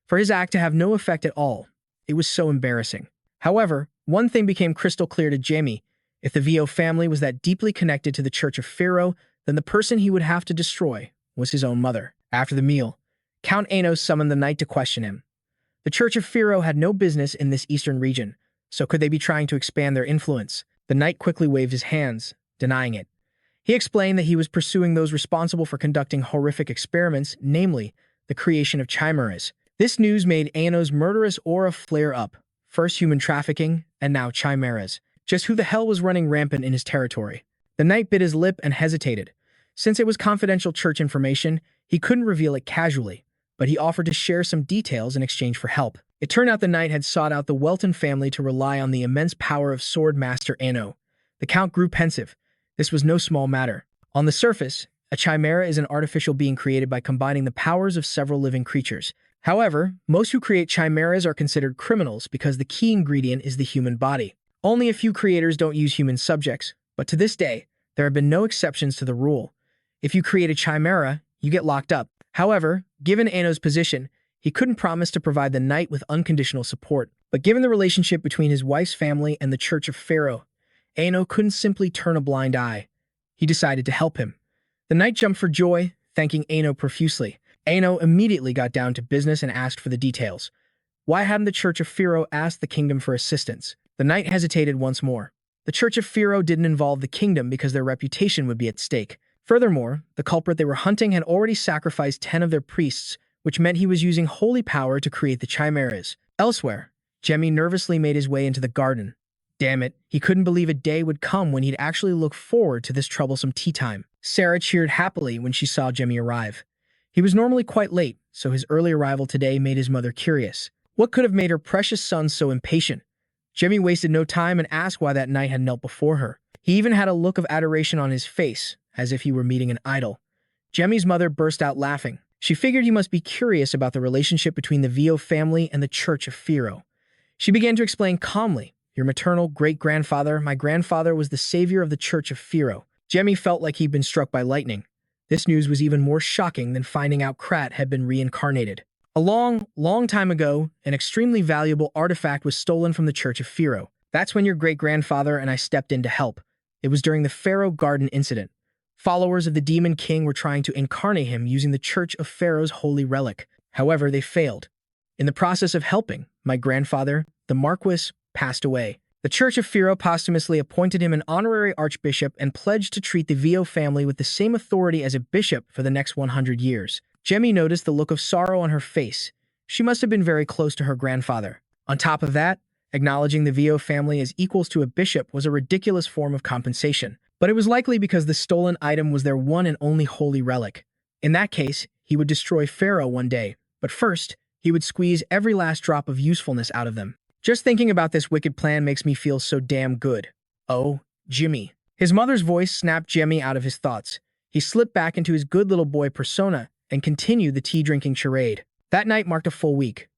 For his act to have no effect at all, it was so embarrassing. However, one thing became crystal clear to Jamie. If the Vio family was that deeply connected to the Church of Pharaoh, then the person he would have to destroy was his own mother. After the meal, Count Ano summoned the knight to question him. The Church of Pharaoh had no business in this eastern region, so could they be trying to expand their influence? The knight quickly waved his hands, denying it. He explained that he was pursuing those responsible for conducting horrific experiments, namely, the creation of chimeras. This news made Ano's murderous aura flare up. First human trafficking, and now chimeras. Just who the hell was running rampant in his territory? The knight bit his lip and hesitated. Since it was confidential church information, he couldn't reveal it casually, but he offered to share some details in exchange for help. It turned out the knight had sought out the Welton family to rely on the immense power of Sword Master Ano. The Count grew pensive. This was no small matter. On the surface, a chimera is an artificial being created by combining the powers of several living creatures. However, most who create chimeras are considered criminals because the key ingredient is the human body. Only a few creators don't use human subjects, but to this day, there have been no exceptions to the rule. If you create a chimera, you get locked up. However, given Ano's position, he couldn't promise to provide the knight with unconditional support. But given the relationship between his wife's family and the Church of Pharaoh, Ano couldn't simply turn a blind eye. He decided to help him. The knight jumped for joy, thanking Ano profusely. Ano immediately got down to business and asked for the details. Why hadn't the Church of Pharaoh asked the kingdom for assistance? The knight hesitated once more. The Church of Pharaoh didn't involve the kingdom because their reputation would be at stake. Furthermore, the culprit they were hunting had already sacrificed 10 of their priests, which meant he was using holy power to create the chimeras. Elsewhere, Jamie nervously made his way into the garden. Damn it, he couldn't believe a day would come when he'd actually look forward to this troublesome tea time. Sarah cheered happily when she saw Jamie arrive. He was normally quite late, so his early arrival today made his mother curious. What could have made her precious son so impatient? Jamie wasted no time and asked why that knight had knelt before her. He even had a look of adoration on his face, as if he were meeting an idol. Jamie's mother burst out laughing. She figured he must be curious about the relationship between the Vio family and the Church of Firo. She began to explain calmly, "Your maternal great-grandfather, my grandfather, was the savior of the Church of Firo." Jamie felt like he'd been struck by lightning. This news was even more shocking than finding out Krat had been reincarnated. A long time ago, an extremely valuable artifact was stolen from the Church of Firo. That's when your great-grandfather and I stepped in to help. It was during the Pharaoh Garden incident. Followers of the Demon King were trying to incarnate him using the Church of Pharaoh's holy relic. However, they failed. In the process of helping, my grandfather, the Marquis, passed away. The Church of Firo posthumously appointed him an honorary archbishop and pledged to treat the Vio family with the same authority as a bishop for the next 100 years. Jamie noticed the look of sorrow on her face. She must have been very close to her grandfather. On top of that, acknowledging the Vio family as equals to a bishop was a ridiculous form of compensation. But it was likely because the stolen item was their one and only holy relic. In that case, he would destroy Pharaoh one day, but first, he would squeeze every last drop of usefulness out of them. Just thinking about this wicked plan makes me feel so damn good. Oh, Jimmy. His mother's voice snapped Jimmy out of his thoughts. He slipped back into his good little boy persona and continued the tea-drinking charade. That night marked a full week.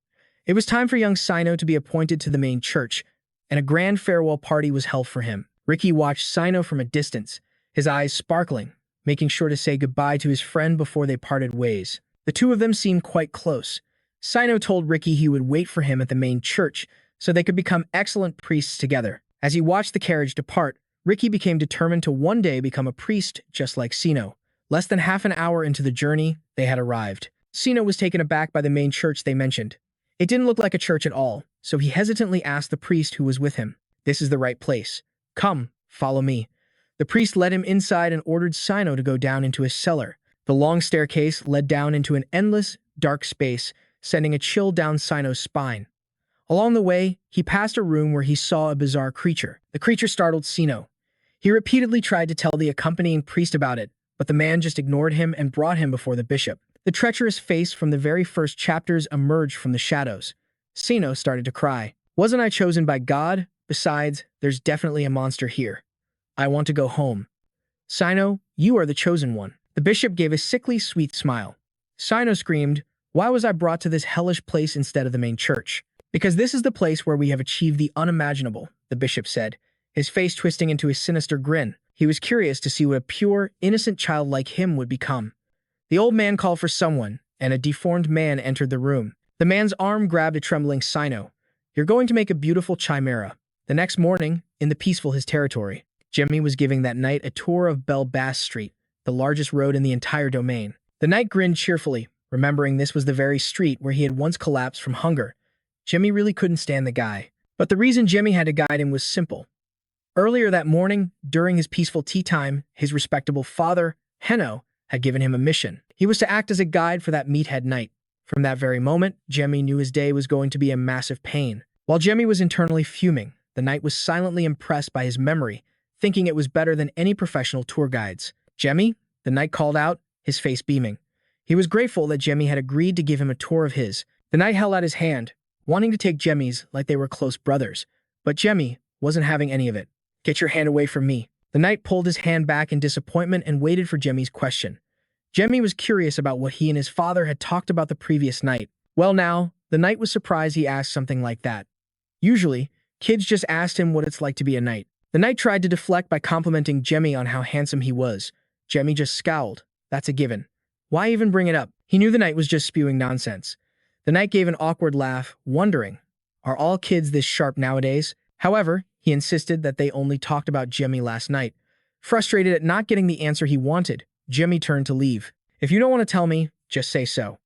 It was time for young Sino to be appointed to the main church, and a grand farewell party was held for him. Ricky watched Sino from a distance, his eyes sparkling, making sure to say goodbye to his friend before they parted ways. The two of them seemed quite close. Sino told Ricky he would wait for him at the main church so they could become excellent priests together. As he watched the carriage depart, Ricky became determined to one day become a priest just like Sino. Less than half an hour into the journey, they had arrived. Sino was taken aback by the main church they mentioned. It didn't look like a church at all, so he hesitantly asked the priest who was with him, "This is the right place. Come, follow me." The priest led him inside and ordered Sino to go down into a cellar. The long staircase led down into an endless, dark space, sending a chill down Sino's spine. Along the way, he passed a room where he saw a bizarre creature. The creature startled Sino. He repeatedly tried to tell the accompanying priest about it, but the man just ignored him and brought him before the bishop. The treacherous face from the very first chapters emerged from the shadows. Sino started to cry. "Wasn't I chosen by God? Besides, there's definitely a monster here. I want to go home." "Sino, you are the chosen one." The bishop gave a sickly, sweet smile. Sino screamed, "Why was I brought to this hellish place instead of the main church?" "Because this is the place where we have achieved the unimaginable," the bishop said, his face twisting into a sinister grin. He was curious to see what a pure, innocent child like him would become. The old man called for someone, and a deformed man entered the room. The man's arm grabbed a trembling Sino. "You're going to make a beautiful chimera." The next morning, in the peaceful his territory, Jimmy was giving that knight a tour of Bell Bass Street, the largest road in the entire domain. The knight grinned cheerfully, remembering this was the very street where he had once collapsed from hunger. Jimmy really couldn't stand the guy. But the reason Jimmy had to guide him was simple. Earlier that morning, during his peaceful tea time, his respectable father, Henno, had given him a mission. He was to act as a guide for that meathead knight. From that very moment, Jemmy knew his day was going to be a massive pain. While Jemmy was internally fuming, the knight was silently impressed by his memory, thinking it was better than any professional tour guides. "Jemmy?" the knight called out, his face beaming. He was grateful that Jemmy had agreed to give him a tour of his. The knight held out his hand, wanting to take Jemmy's like they were close brothers, but Jemmy wasn't having any of it. "Get your hand away from me." The knight pulled his hand back in disappointment and waited for Jemmy's question. Jemmy was curious about what he and his father had talked about the previous night. Well now, the knight was surprised he asked something like that. Usually, kids just asked him what it's like to be a knight. The knight tried to deflect by complimenting Jemmy on how handsome he was. Jemmy just scowled. That's a given. Why even bring it up? He knew the knight was just spewing nonsense. The knight gave an awkward laugh, wondering, are all kids this sharp nowadays? However, he insisted that they only talked about Jemmy last night. Frustrated at not getting the answer he wanted, Jemmy turned to leave. "If you don't want to tell me, just say so."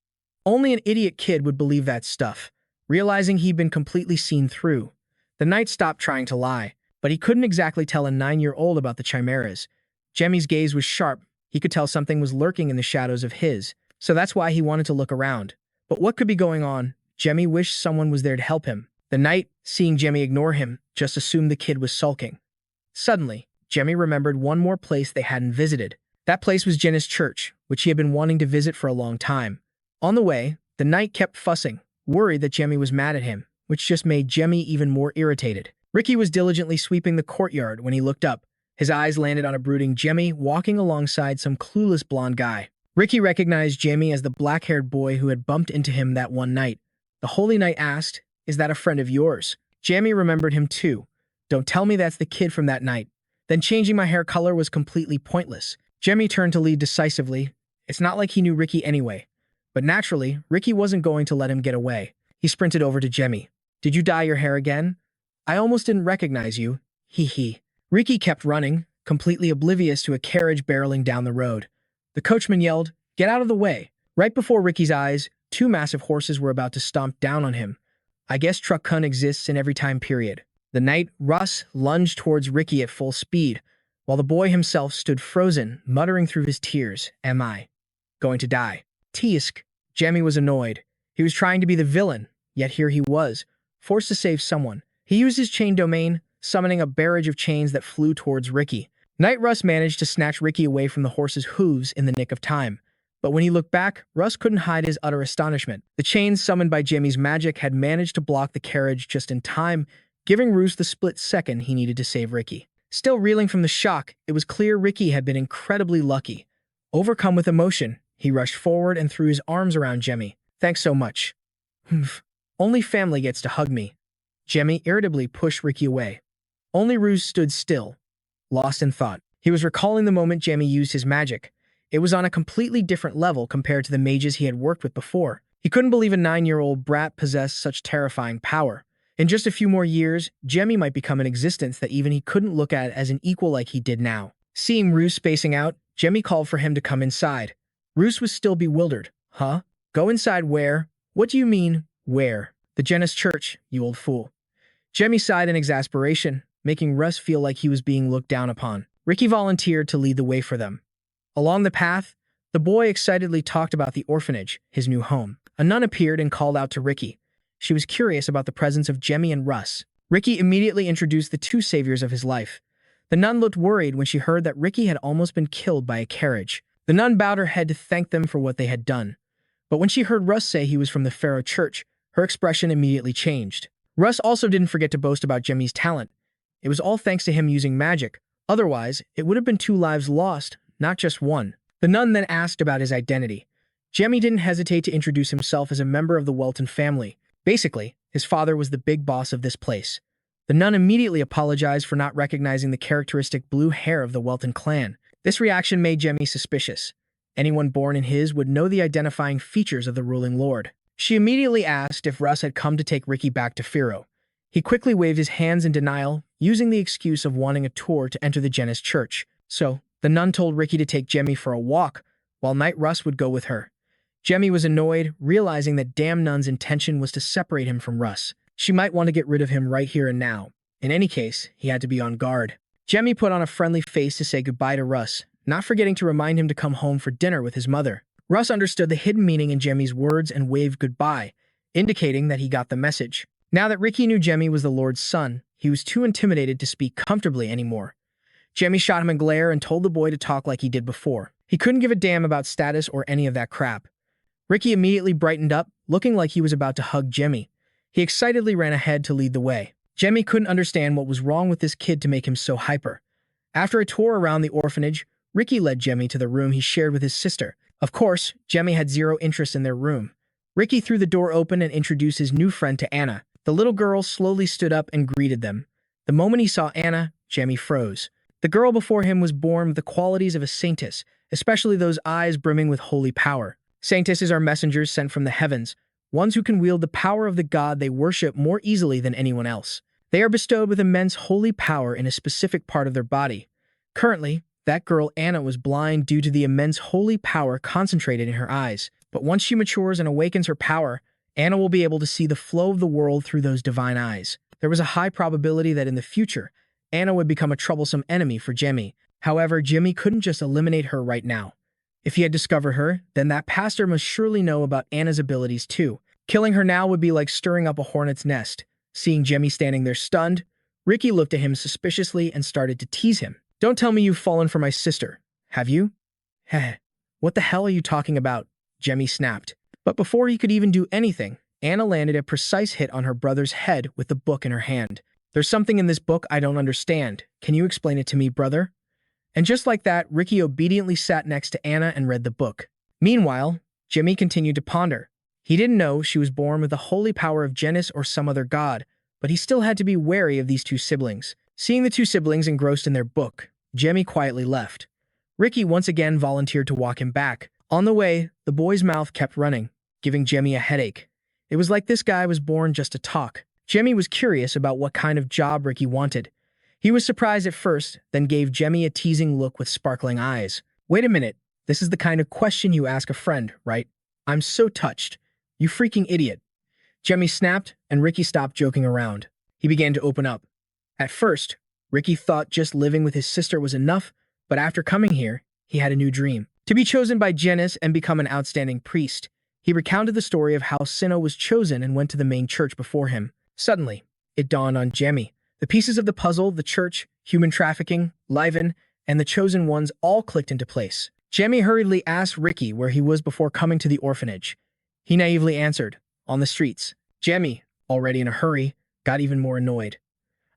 Only an idiot kid would believe that stuff. Realizing he'd been completely seen through, the knight stopped trying to lie, but he couldn't exactly tell a 9-year-old about the chimeras. Jemmy's gaze was sharp. He could tell something was lurking in the shadows of his, so that's why he wanted to look around. But what could be going on? Jamie wished someone was there to help him. The knight, seeing Jamie ignore him, just assumed the kid was sulking. Suddenly, Jamie remembered one more place they hadn't visited. That place was Jenna's church, which he had been wanting to visit for a long time. On the way, the knight kept fussing, worried that Jamie was mad at him, which just made Jamie even more irritated. Ricky was diligently sweeping the courtyard when he looked up. His eyes landed on a brooding Jamie walking alongside some clueless blonde guy. Ricky recognized Jamie as the black-haired boy who had bumped into him that one night. The Holy Knight asked, "Is that a friend of yours?" Jamie remembered him too. "Don't tell me that's the kid from that night." Then changing my hair color was completely pointless. Jamie turned to lead decisively. It's not like he knew Ricky anyway. But naturally, Ricky wasn't going to let him get away. He sprinted over to Jamie. "Did you dye your hair again? I almost didn't recognize you." He. Ricky kept running, completely oblivious to a carriage barreling down the road. The coachman yelled, "Get out of the way." Right before Ricky's eyes, two massive horses were about to stomp down on him. I guess truck cunt exists in every time period. The knight, Russ, lunged towards Ricky at full speed, while the boy himself stood frozen, muttering through his tears, "Am I going to die?" Tisk. Jamie was annoyed. He was trying to be the villain, yet here he was, forced to save someone. He used his chain domain, summoning a barrage of chains that flew towards Ricky. Knight Russ managed to snatch Ricky away from the horse's hooves in the nick of time. But when he looked back, Russ couldn't hide his utter astonishment. The chains summoned by Jamie's magic had managed to block the carriage just in time, giving Russ the split second he needed to save Ricky. Still reeling from the shock, it was clear Ricky had been incredibly lucky. Overcome with emotion, he rushed forward and threw his arms around Jamie. "Thanks so much." "Humph. Only family gets to hug me." Jamie irritably pushed Ricky away. Only Russ stood still, lost in thought. He was recalling the moment Jamie used his magic. It was on a completely different level compared to the mages he had worked with before. He couldn't believe a 9-year-old brat possessed such terrifying power. In just a few more years, Jamie might become an existence that even he couldn't look at as an equal like he did now. Seeing Russ spacing out, Jamie called for him to come inside. Russ was still bewildered. "Huh? Go inside where? What do you mean, where?" "The Jenna's church, you old fool." Jamie sighed in exasperation, making Russ feel like he was being looked down upon. Ricky volunteered to lead the way for them. Along the path, the boy excitedly talked about the orphanage, his new home. A nun appeared and called out to Ricky. She was curious about the presence of Jamie and Russ. Ricky immediately introduced the two saviors of his life. The nun looked worried when she heard that Ricky had almost been killed by a carriage. The nun bowed her head to thank them for what they had done. But when she heard Russ say he was from the Pharaoh Church, her expression immediately changed. Russ also didn't forget to boast about Jamie's talent. It was all thanks to him using magic. Otherwise, it would have been 2 lives lost, not just 1. The nun then asked about his identity. Jamie didn't hesitate to introduce himself as a member of the Welton family. Basically, his father was the big boss of this place. The nun immediately apologized for not recognizing the characteristic blue hair of the Welton clan. This reaction made Jamie suspicious. Anyone born in his would know the identifying features of the ruling lord. She immediately asked if Russ had come to take Ricky back to Pharaoh. He quickly waved his hands in denial, using the excuse of wanting a tour to enter the Jenna's church. So, the nun told Ricky to take Jamie for a walk, while Knight Russ would go with her. Jamie was annoyed, realizing that damn nun's intention was to separate him from Russ. She might want to get rid of him right here and now. In any case, he had to be on guard. Jamie put on a friendly face to say goodbye to Russ, not forgetting to remind him to come home for dinner with his mother. Russ understood the hidden meaning in Jamie's words and waved goodbye, indicating that he got the message. Now that Ricky knew Jamie was the Lord's son, he was too intimidated to speak comfortably anymore. Jamie shot him a glare and told the boy to talk like he did before. He couldn't give a damn about status or any of that crap. Ricky immediately brightened up, looking like he was about to hug Jamie. He excitedly ran ahead to lead the way. Jamie couldn't understand what was wrong with this kid to make him so hyper. After a tour around the orphanage, Ricky led Jamie to the room he shared with his sister. Of course, Jamie had zero interest in their room. Ricky threw the door open and introduced his new friend to Anna. The little girl slowly stood up and greeted them. The moment he saw Anna, Jamie froze. The girl before him was born with the qualities of a saintess, especially those eyes brimming with holy power. Saintesses are messengers sent from the heavens, ones who can wield the power of the god they worship more easily than anyone else. They are bestowed with immense holy power in a specific part of their body. Currently, that girl Anna was blind due to the immense holy power concentrated in her eyes. But once she matures and awakens her power, Anna will be able to see the flow of the world through those divine eyes. There was a high probability that in the future, Anna would become a troublesome enemy for Jamie. However, Jamie couldn't just eliminate her right now. If he had discovered her, then that pastor must surely know about Anna's abilities too. Killing her now would be like stirring up a hornet's nest. Seeing Jamie standing there stunned, Ricky looked at him suspiciously and started to tease him. "Don't tell me you've fallen for my sister, have you?" "Heh, what the hell are you talking about?" Jamie snapped. But before he could even do anything, Anna landed a precise hit on her brother's head with the book in her hand. "There's something in this book I don't understand. Can you explain it to me, brother?" And just like that, Ricky obediently sat next to Anna and read the book. Meanwhile, Jimmy continued to ponder. He didn't know she was born with the holy power of Janus or some other god, but he still had to be wary of these two siblings. Seeing the two siblings engrossed in their book, Jimmy quietly left. Ricky once again volunteered to walk him back. On the way, the boy's mouth kept running, giving Jimmy a headache. It was like this guy was born just to talk. Jimmy was curious about what kind of job Ricky wanted. He was surprised at first, then gave Jemmy a teasing look with sparkling eyes. "Wait a minute, this is the kind of question you ask a friend, right? I'm so touched. You freaking idiot." Jemmy snapped, and Ricky stopped joking around. He began to open up. At first, Ricky thought just living with his sister was enough, but after coming here, he had a new dream. To be chosen by Janus and become an outstanding priest. He recounted the story of how Sinnoh was chosen and went to the main church before him. Suddenly, it dawned on Jemmy. The pieces of the puzzle, the church, human trafficking, Liven, and the chosen ones all clicked into place. Jemmy hurriedly asked Ricky where he was before coming to the orphanage. He naively answered, "On the streets." Jemmy, already in a hurry, got even more annoyed.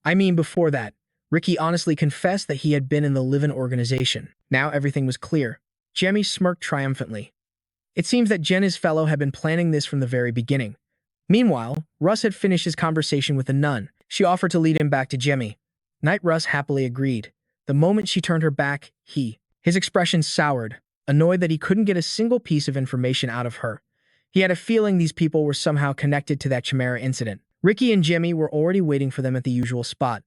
I mean, before that, Ricky honestly confessed that he had been in the Liven organization. Now everything was clear. Jemmy smirked triumphantly. It seems that Jenna's fellow had been planning this from the very beginning. Meanwhile, Russ had finished his conversation with the nun. She offered to lead him back to Jemmy. Knight Russ happily agreed. The moment she turned her back, his expression soured, annoyed that he couldn't get a single piece of information out of her. He had a feeling these people were somehow connected to that Chimera incident. Ricky and Jemmy were already waiting for them at the usual spot.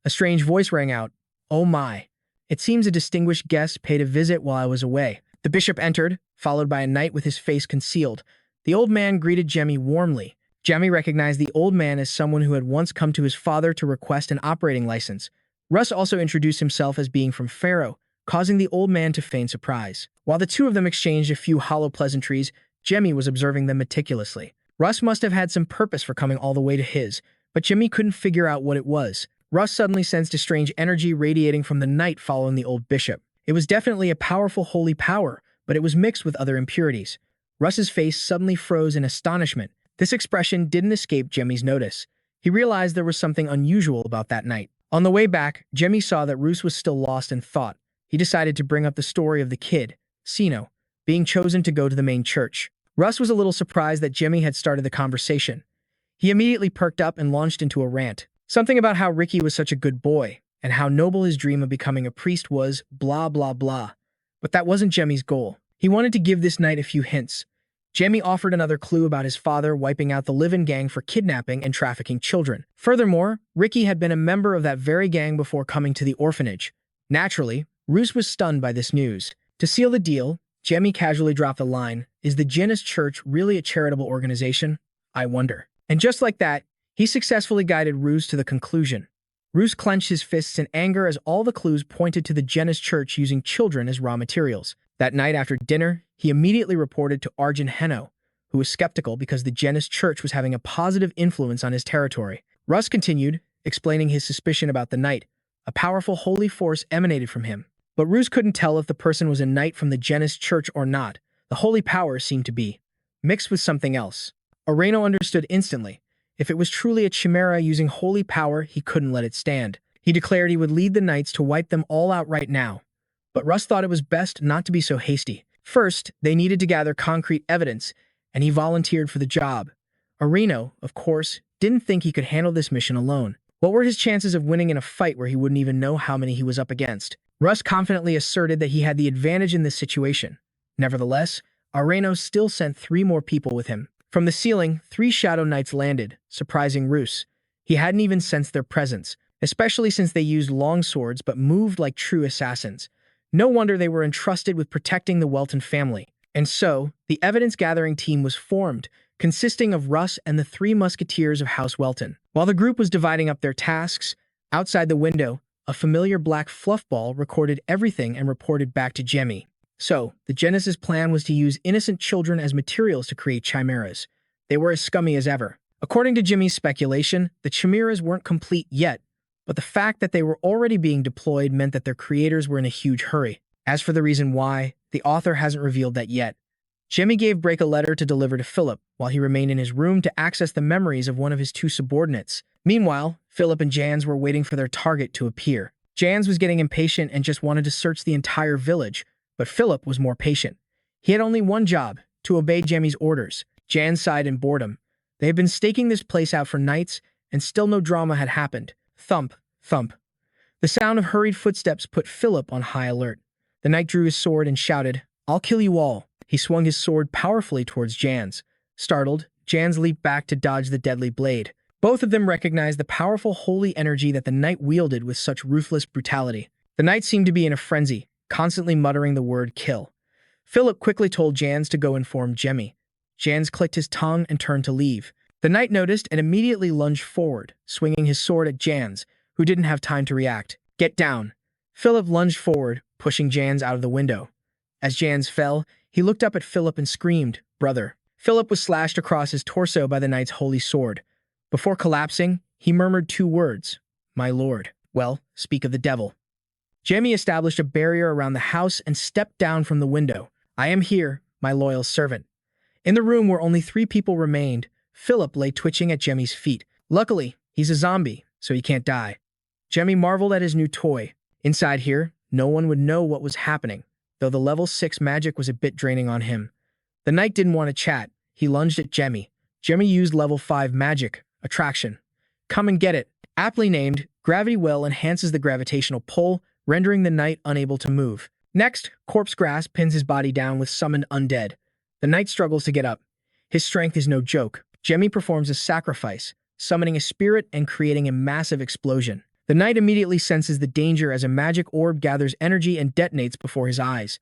A strange voice rang out. "Oh my. It seems a distinguished guest paid a visit while I was away." The bishop entered, followed by a knight with his face concealed. The old man greeted Jemmy warmly. Jemmy recognized the old man as someone who had once come to his father to request an operating license. Russ also introduced himself as being from Pharaoh, causing the old man to feign surprise. While the two of them exchanged a few hollow pleasantries, Jemmy was observing them meticulously. Russ must have had some purpose for coming all the way to his, but Jemmy couldn't figure out what it was. Russ suddenly sensed a strange energy radiating from the knight following the old bishop. It was definitely a powerful holy power, but it was mixed with other impurities. Russ's face suddenly froze in astonishment. This expression didn't escape Jemmy's notice. He realized there was something unusual about that night. On the way back, Jemmy saw that Russ was still lost in thought. He decided to bring up the story of the kid, Sinnoh, being chosen to go to the main church. Russ was a little surprised that Jemmy had started the conversation. He immediately perked up and launched into a rant. Something about how Ricky was such a good boy, and how noble his dream of becoming a priest was, blah blah blah. But that wasn't Jemmy's goal. He wanted to give this knight a few hints. Jemmy offered another clue about his father wiping out the Liven gang for kidnapping and trafficking children. Furthermore, Ricky had been a member of that very gang before coming to the orphanage. Naturally, Russ was stunned by this news. To seal the deal, Jemmy casually dropped the line, "Is the Janus Church really a charitable organization? I wonder." And just like that, he successfully guided Russ to the conclusion. Russ clenched his fists in anger as all the clues pointed to the Janus Church using children as raw materials. That night after dinner, he immediately reported to Arjun Henno, who was skeptical because the Janus Church was having a positive influence on his territory. Russ continued, explaining his suspicion about the knight. A powerful holy force emanated from him. But Russ couldn't tell if the person was a knight from the Janus Church or not. The holy power seemed to be mixed with something else. Areno understood instantly. If it was truly a chimera using holy power, he couldn't let it stand. He declared he would lead the knights to wipe them all out right now. But Russ thought it was best not to be so hasty. First, they needed to gather concrete evidence, and he volunteered for the job. Areno, of course, didn't think he could handle this mission alone. What were his chances of winning in a fight where he wouldn't even know how many he was up against? Russ confidently asserted that he had the advantage in this situation. Nevertheless, Areno still sent 3 more people with him. From the ceiling, 3 Shadow Knights landed, surprising Russ. He hadn't even sensed their presence, especially since they used long swords but moved like true assassins. No wonder they were entrusted with protecting the Welton family. And so, the evidence-gathering team was formed, consisting of Russ and the 3 musketeers of House Welton. While the group was dividing up their tasks, outside the window, a familiar black fluff ball recorded everything and reported back to Jemmy. So, the Genesis plan was to use innocent children as materials to create chimeras. They were as scummy as ever. According to Jimmy's speculation, the chimeras weren't complete yet, but the fact that they were already being deployed meant that their creators were in a huge hurry. As for the reason why, the author hasn't revealed that yet. Jimmy gave Brake a letter to deliver to Philip while he remained in his room to access the memories of one of his two subordinates. Meanwhile, Philip and Jans were waiting for their target to appear. Jans was getting impatient and just wanted to search the entire village, but Philip was more patient. He had only one job, to obey Jimmy's orders. Jans sighed in boredom. They had been staking this place out for nights, and still no drama had happened. Thump, thump. The sound of hurried footsteps put Philip on high alert. The knight drew his sword and shouted, "I'll kill you all." He swung his sword powerfully towards Jans. Startled, Jans leaped back to dodge the deadly blade. Both of them recognized the powerful holy energy that the knight wielded with such ruthless brutality. The knight seemed to be in a frenzy, constantly muttering the word kill. Philip quickly told Jans to go inform Jemmy. Jans clicked his tongue and turned to leave. The knight noticed and immediately lunged forward, swinging his sword at Jans, who didn't have time to react. "Get down." Philip lunged forward, pushing Jans out of the window. As Jans fell, he looked up at Philip and screamed, "Brother." Philip was slashed across his torso by the knight's holy sword. Before collapsing, he murmured two words, "My lord." "Well, speak of the devil." Jemmy established a barrier around the house and stepped down from the window. "I am here, my loyal servant." In the room where only 3 people remained, Philip lay twitching at Jemmy's feet. Luckily, he's a zombie, so he can't die. Jemmy marveled at his new toy. Inside here, no one would know what was happening, though the level 6 magic was a bit draining on him. The knight didn't want to chat. He lunged at Jemmy. Jemmy used level 5 magic, attraction. Come and get it. Aptly named, Gravity Well enhances the gravitational pull, rendering the knight unable to move. Next, Corpse Grass pins his body down with summoned undead. The knight struggles to get up. His strength is no joke. Jemmy performs a sacrifice, summoning a spirit and creating a massive explosion. The knight immediately senses the danger as a magic orb gathers energy and detonates before his eyes.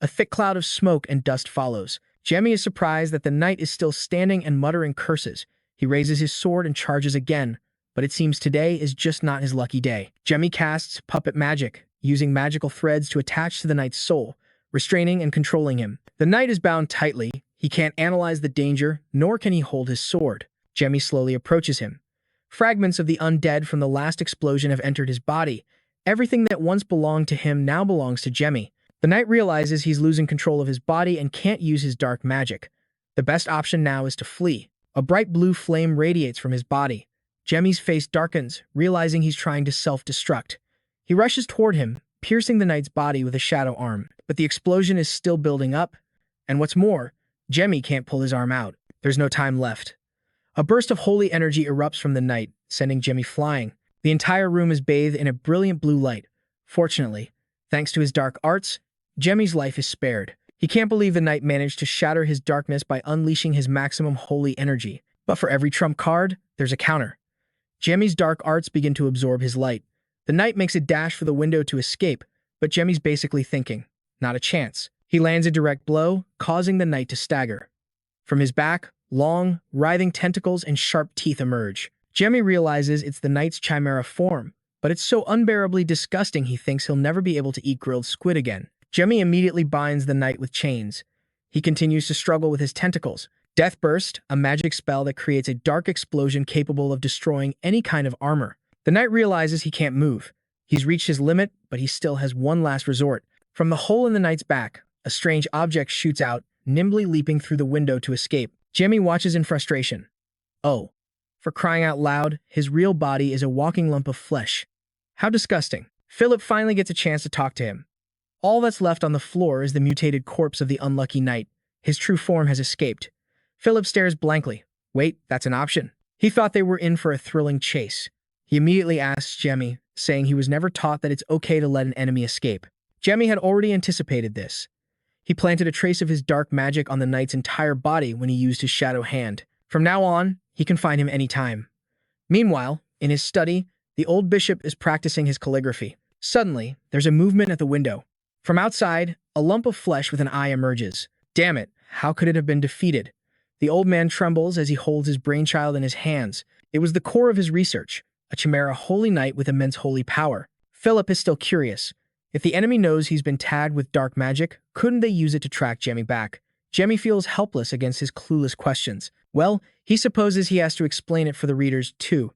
A thick cloud of smoke and dust follows. Jemmy is surprised that the knight is still standing and muttering curses. He raises his sword and charges again, but it seems today is just not his lucky day. Jemmy casts puppet magic, using magical threads to attach to the knight's soul, restraining and controlling him. The knight is bound tightly. He can't analyze the danger, nor can he hold his sword. Jemmy slowly approaches him. Fragments of the undead from the last explosion have entered his body. Everything that once belonged to him now belongs to Jemmy. The knight realizes he's losing control of his body and can't use his dark magic. The best option now is to flee. A bright blue flame radiates from his body. Jemmy's face darkens, realizing he's trying to self-destruct. He rushes toward him, piercing the knight's body with a shadow arm. But the explosion is still building up. And what's more, Jemmy can't pull his arm out. There's no time left. A burst of holy energy erupts from the knight, sending Jemmy flying. The entire room is bathed in a brilliant blue light. Fortunately, thanks to his dark arts, Jemmy's life is spared. He can't believe the knight managed to shatter his darkness by unleashing his maximum holy energy. But for every trump card, there's a counter. Jemmy's dark arts begin to absorb his light. The knight makes a dash for the window to escape, but Jemmy's basically thinking, not a chance. He lands a direct blow, causing the knight to stagger. From his back, long, writhing tentacles and sharp teeth emerge. Jemmy realizes it's the knight's chimera form, but it's so unbearably disgusting he thinks he'll never be able to eat grilled squid again. Jemmy immediately binds the knight with chains. He continues to struggle with his tentacles. Death Burst, a magic spell that creates a dark explosion capable of destroying any kind of armor. The knight realizes he can't move. He's reached his limit, but he still has one last resort. From the hole in the knight's back, a strange object shoots out, nimbly leaping through the window to escape. Jemmy watches in frustration. Oh, for crying out loud, his real body is a walking lump of flesh. How disgusting. Philip finally gets a chance to talk to him. All that's left on the floor is the mutated corpse of the unlucky knight. His true form has escaped. Philip stares blankly. Wait, that's an option. He thought they were in for a thrilling chase. He immediately asks Jemmy, saying he was never taught that it's okay to let an enemy escape. Jemmy had already anticipated this. He planted a trace of his dark magic on the knight's entire body when he used his shadow hand. From now on, he can find him anytime. Meanwhile, in his study, the old bishop is practicing his calligraphy. Suddenly, there's a movement at the window. From outside, a lump of flesh with an eye emerges. Damn it, how could it have been defeated? The old man trembles as he holds his brainchild in his hands. It was the core of his research, a chimera holy knight with immense holy power. Philip is still curious. If the enemy knows he's been tagged with dark magic, couldn't they use it to track Jamie back? Jamie feels helpless against his clueless questions. Well, he supposes he has to explain it for the readers too.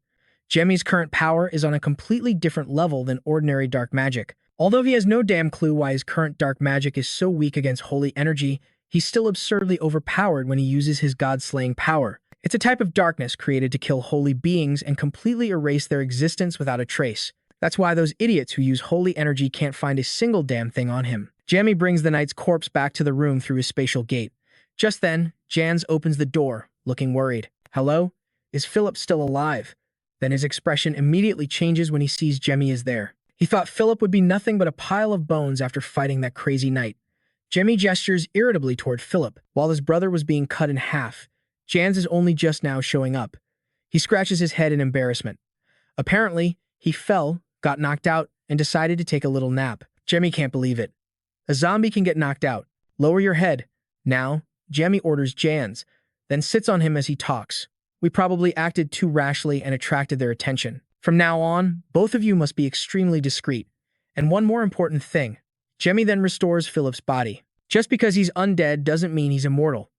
Jamie's current power is on a completely different level than ordinary dark magic. Although he has no damn clue why his current dark magic is so weak against holy energy, he's still absurdly overpowered when he uses his god-slaying power. It's a type of darkness created to kill holy beings and completely erase their existence without a trace. That's why those idiots who use holy energy can't find a single damn thing on him. Jamie brings the knight's corpse back to the room through his spatial gate. Just then, Jans opens the door, looking worried. Hello? Is Philip still alive? Then his expression immediately changes when he sees Jamie is there. He thought Philip would be nothing but a pile of bones after fighting that crazy knight. Jamie gestures irritably toward Philip, while his brother was being cut in half. Jans is only just now showing up. He scratches his head in embarrassment. Apparently, he fell, got knocked out, and decided to take a little nap. Jamie can't believe it. A zombie can get knocked out. Lower your head. Now, Jamie orders Jans, then sits on him as he talks. We probably acted too rashly and attracted their attention. From now on, both of you must be extremely discreet. And one more important thing. Jamie then restores Philip's body. Just because he's undead doesn't mean he's immortal.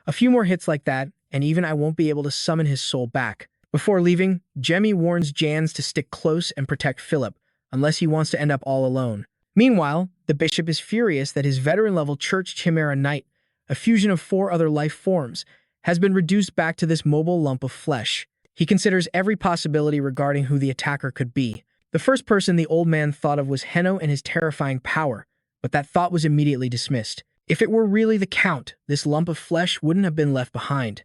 A few more hits like that, and even I won't be able to summon his soul back. Before leaving, Jamie warns Jans to stick close and protect Philip, unless he wants to end up all alone. Meanwhile, the bishop is furious that his veteran-level Church Chimera Knight, a fusion of 4 other life forms, has been reduced back to this mobile lump of flesh. He considers every possibility regarding who the attacker could be. The first person the old man thought of was Henno and his terrifying power, but that thought was immediately dismissed. If it were really the Count, this lump of flesh wouldn't have been left behind.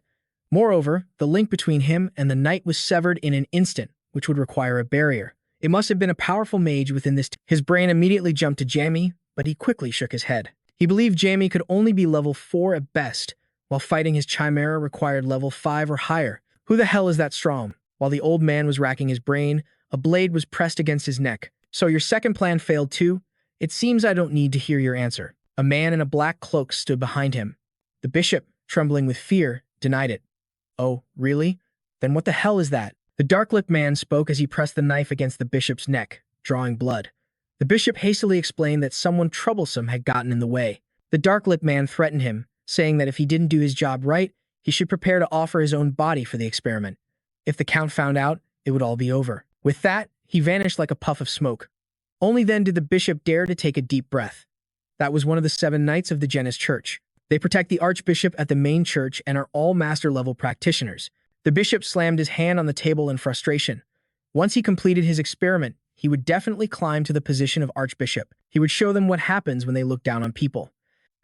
Moreover, the link between him and the knight was severed in an instant, which would require a barrier. It must have been a powerful mage within this. His brain immediately jumped to Jamie, but he quickly shook his head. He believed Jamie could only be level 4 at best, while fighting his chimera required level 5 or higher. Who the hell is that strong? While the old man was racking his brain, a blade was pressed against his neck. So your second plan failed too? It seems I don't need to hear your answer. A man in a black cloak stood behind him. The bishop, trembling with fear, denied it. Oh, really? Then what the hell is that? The dark-lipped man spoke as he pressed the knife against the bishop's neck, drawing blood. The bishop hastily explained that someone troublesome had gotten in the way. The dark-lipped man threatened him, saying that if he didn't do his job right, he should prepare to offer his own body for the experiment. If the Count found out, it would all be over. With that, he vanished like a puff of smoke. Only then did the bishop dare to take a deep breath. That was one of the 7 knights of the Janus Church. They protect the archbishop at the main church and are all master-level practitioners. The bishop slammed his hand on the table in frustration. Once he completed his experiment, he would definitely climb to the position of archbishop. He would show them what happens when they look down on people.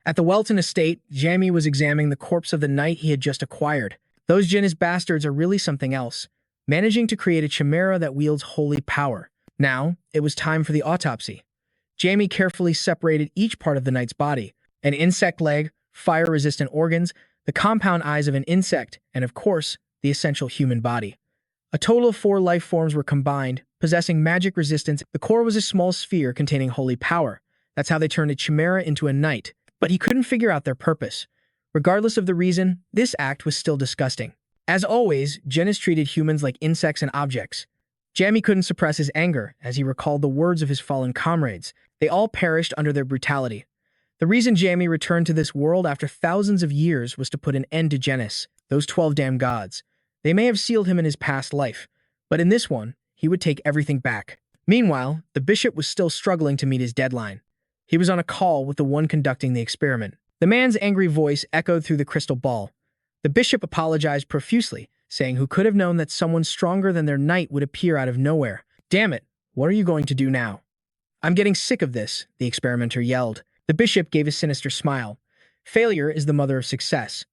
At the Welton estate, Jamie was examining the corpse of the knight he had just acquired. Those Janus bastards are really something else, managing to create a chimera that wields holy power. Now, it was time for the autopsy. Jamie carefully separated each part of the knight's body: an insect leg, fire-resistant organs, the compound eyes of an insect, and of course, the essential human body. A total of 4 life forms were combined, possessing magic resistance. The core was a small sphere containing holy power. That's how they turned a chimera into a knight. But he couldn't figure out their purpose. Regardless of the reason, this act was still disgusting. As always, Janus treated humans like insects and objects. Jamie couldn't suppress his anger as he recalled the words of his fallen comrades. They all perished under their brutality. The reason Jamie returned to this world after thousands of years was to put an end to Janus, those 12 damn gods. They may have sealed him in his past life, but in this one, he would take everything back. Meanwhile, the bishop was still struggling to meet his deadline. He was on a call with the one conducting the experiment. The man's angry voice echoed through the crystal ball. The bishop apologized profusely, saying who could have known that someone stronger than their knight would appear out of nowhere. Damn it, what are you going to do now? I'm getting sick of this, the experimenter yelled. The bishop gave a sinister smile. Failure is the mother of success.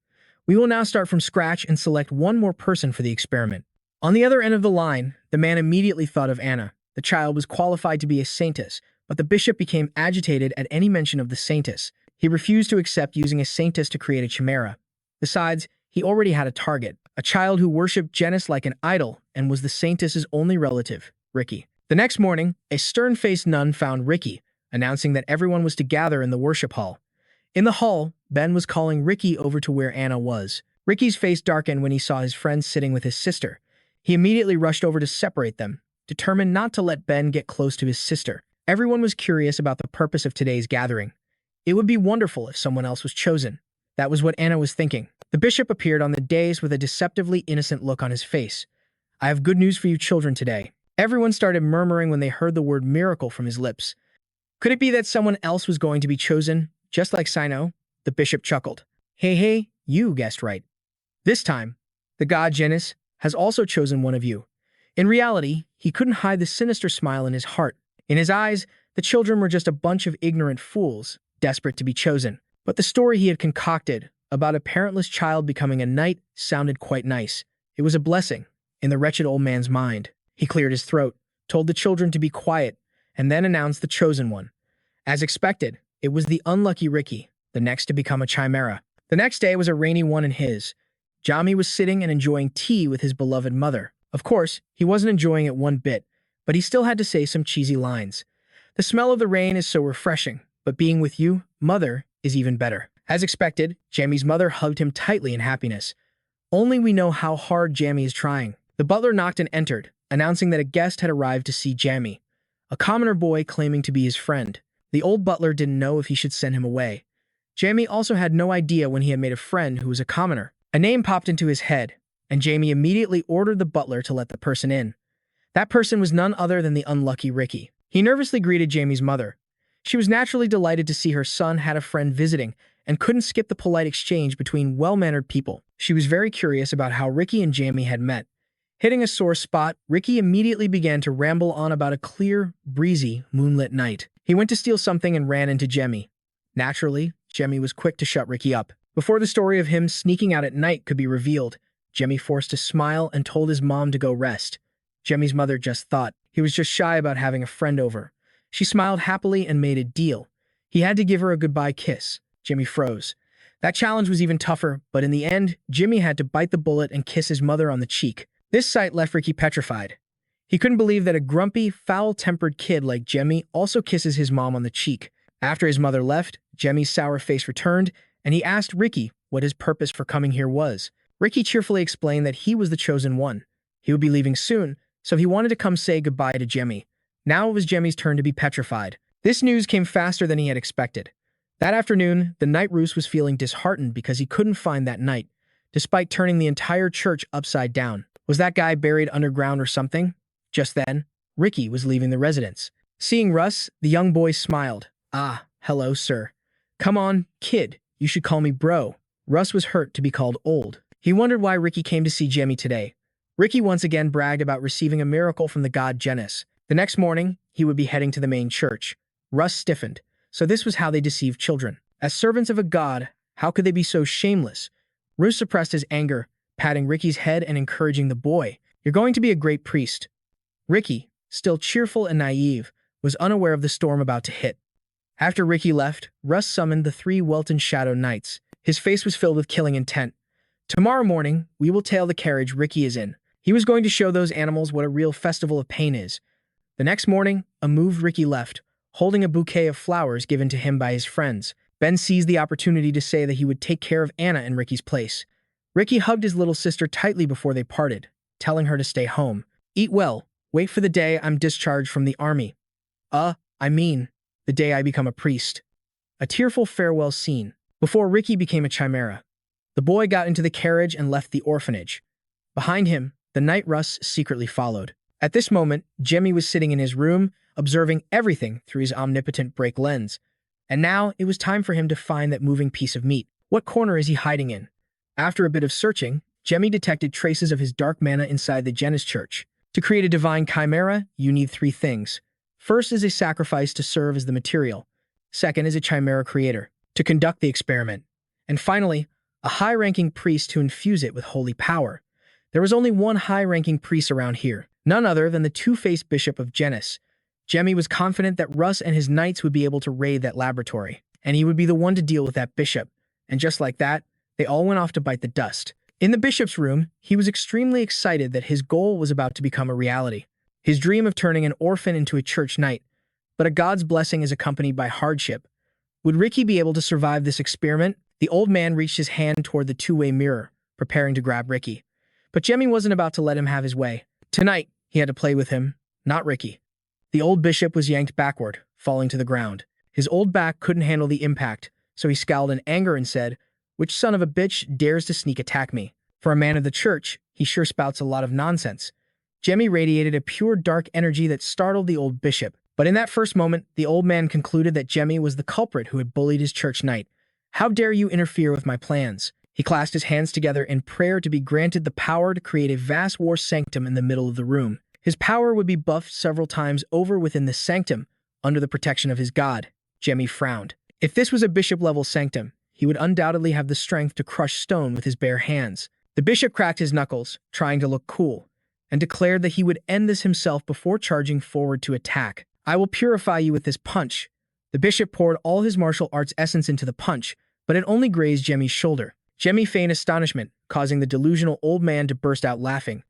We will now start from scratch and select one more person for the experiment. On the other end of the line, the man immediately thought of Anna. The child was qualified to be a saintess, but the bishop became agitated at any mention of the saintess. He refused to accept using a saintess to create a chimera. Besides, he already had a target, a child who worshipped Janus like an idol and was the saintess's only relative, Ricky. The next morning, a stern-faced nun found Ricky, announcing that everyone was to gather in the worship hall. In the hall, Ben was calling Ricky over to where Anna was. Ricky's face darkened when he saw his friend sitting with his sister. He immediately rushed over to separate them, determined not to let Ben get close to his sister. Everyone was curious about the purpose of today's gathering. It would be wonderful if someone else was chosen. That was what Anna was thinking. The bishop appeared on the dais with a deceptively innocent look on his face. I have good news for you children today. Everyone started murmuring when they heard the word miracle from his lips. Could it be that someone else was going to be chosen, just like Sino? The bishop chuckled. Hey, you guessed right. This time, the god Janus has also chosen one of you. In reality, he couldn't hide the sinister smile in his heart. In his eyes, the children were just a bunch of ignorant fools, desperate to be chosen. But the story he had concocted about a parentless child becoming a knight sounded quite nice. It was a blessing in the wretched old man's mind. He cleared his throat, told the children to be quiet, and then announced the chosen one. As expected, it was the unlucky Ricky, the next to become a chimera. The next day was a rainy one in his. Jamie was sitting and enjoying tea with his beloved mother. Of course, he wasn't enjoying it one bit, but he still had to say some cheesy lines. The smell of the rain is so refreshing, but being with you, mother, is even better. As expected, Jamie's mother hugged him tightly in happiness. Only we know how hard Jamie is trying. The butler knocked and entered, announcing that a guest had arrived to see Jamie, a commoner boy claiming to be his friend. The old butler didn't know if he should send him away. Jamie also had no idea when he had made a friend who was a commoner. A name popped into his head, and Jamie immediately ordered the butler to let the person in. That person was none other than the unlucky Ricky. He nervously greeted Jamie's mother. She was naturally delighted to see her son had a friend visiting and couldn't skip the polite exchange between well-mannered people. She was very curious about how Ricky and Jamie had met. Hitting a sore spot, Ricky immediately began to ramble on about a clear, breezy, moonlit night. He went to steal something and ran into Jamie. Naturally, Jamie was quick to shut Ricky up. Before the story of him sneaking out at night could be revealed, Jamie forced a smile and told his mom to go rest. Jamie's mother just thought he was just shy about having a friend over. She smiled happily and made a deal. He had to give her a goodbye kiss. Jimmy froze. That challenge was even tougher, but in the end, Jimmy had to bite the bullet and kiss his mother on the cheek. This sight left Ricky petrified. He couldn't believe that a grumpy, foul-tempered kid like Jimmy also kisses his mom on the cheek. After his mother left, Jimmy's sour face returned, and he asked Ricky what his purpose for coming here was. Ricky cheerfully explained that he was the chosen one. He would be leaving soon, so he wanted to come say goodbye to Jimmy. Now it was Jimmy's turn to be petrified. This news came faster than he had expected. That afternoon, the Night Roos was feeling disheartened because he couldn't find that knight, despite turning the entire church upside down. Was that guy buried underground or something? Just then, Ricky was leaving the residence. Seeing Russ, the young boy smiled. Ah, hello, sir. Come on, kid, you should call me bro. Russ was hurt to be called old. He wondered why Ricky came to see Jimmy today. Ricky once again bragged about receiving a miracle from the god Janus. The next morning, he would be heading to the main church. Russ stiffened. So this was how they deceived children. As servants of a god, how could they be so shameless? Russ suppressed his anger, patting Ricky's head and encouraging the boy. You're going to be a great priest. Ricky, still cheerful and naive, was unaware of the storm about to hit. After Ricky left, Russ summoned the 3 Welton Shadow Knights. His face was filled with killing intent. Tomorrow morning, we will tail the carriage Ricky is in. He was going to show those animals what a real festival of pain is. The next morning, a moved Ricky left, holding a bouquet of flowers given to him by his friends. Ben seized the opportunity to say that he would take care of Anna in Ricky's place. Ricky hugged his little sister tightly before they parted, telling her to stay home. Eat well. Wait for the day I'm discharged from the army. The day I become a priest. A tearful farewell scene. Before Ricky became a chimera, the boy got into the carriage and left the orphanage. Behind him, the Knight Russ secretly followed. At this moment, Jimmy was sitting in his room, observing everything through his omnipotent break lens. And now it was time for him to find that moving piece of meat. What corner is he hiding in? After a bit of searching, Jimmy detected traces of his dark mana inside the Janus Church. To create a divine chimera, you need 3 things. First is a sacrifice to serve as the material. Second is a chimera creator, to conduct the experiment. And finally, a high-ranking priest to infuse it with holy power. There was only one high-ranking priest around here, none other than the two-faced bishop of Janus. Jemmy was confident that Russ and his knights would be able to raid that laboratory, and he would be the one to deal with that bishop. And just like that, they all went off to bite the dust. In the bishop's room, he was extremely excited that his goal was about to become a reality. His dream of turning an orphan into a church knight. But a god's blessing is accompanied by hardship. Would Ricky be able to survive this experiment? The old man reached his hand toward the two-way mirror, preparing to grab Ricky. But Jemmy wasn't about to let him have his way. Tonight, he had to play with him, not Ricky. The old bishop was yanked backward, falling to the ground. His old back couldn't handle the impact, so he scowled in anger and said, "Which son of a bitch dares to sneak attack me? For a man of the church, he sure spouts a lot of nonsense." Jamie radiated a pure dark energy that startled the old bishop. But in that first moment, the old man concluded that Jamie was the culprit who had bullied his church knight. "How dare you interfere with my plans?" He clasped his hands together in prayer to be granted the power to create a vast war sanctum in the middle of the room. His power would be buffed several times over within the sanctum, under the protection of his god. Jamie frowned. If this was a bishop-level sanctum, he would undoubtedly have the strength to crush stone with his bare hands. The bishop cracked his knuckles, trying to look cool, and declared that he would end this himself before charging forward to attack. "I will purify you with this punch." The bishop poured all his martial arts essence into the punch, but it only grazed Jamie's shoulder. Jamie feigned astonishment, causing the delusional old man to burst out laughing.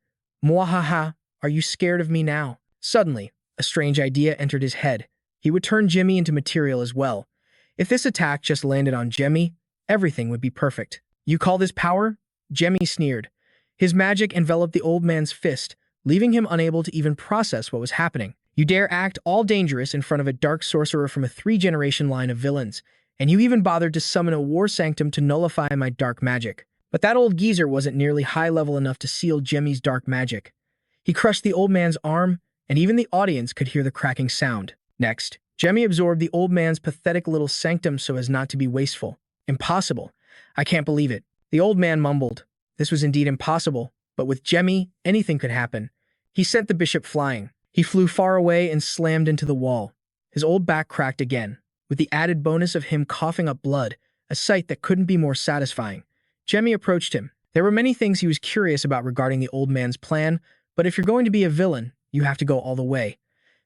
"Mwahaha, are you scared of me now?" Suddenly, a strange idea entered his head. He would turn Jamie into material as well. If this attack just landed on Jamie, everything would be perfect. "You call this power?" Jamie sneered. His magic enveloped the old man's fist, leaving him unable to even process what was happening. "You dare act all dangerous in front of a dark sorcerer from a 3-generation line of villains, and you even bothered to summon a war sanctum to nullify my dark magic." But that old geezer wasn't nearly high level enough to seal Jamie's dark magic. He crushed the old man's arm, and even the audience could hear the cracking sound. Next, Jamie absorbed the old man's pathetic little sanctum so as not to be wasteful. "Impossible. I can't believe it." The old man mumbled. This was indeed impossible, but with Jamie, anything could happen. He sent the bishop flying. He flew far away and slammed into the wall. His old back cracked again, with the added bonus of him coughing up blood, a sight that couldn't be more satisfying. Jamie approached him. There were many things he was curious about regarding the old man's plan, but if you're going to be a villain, you have to go all the way.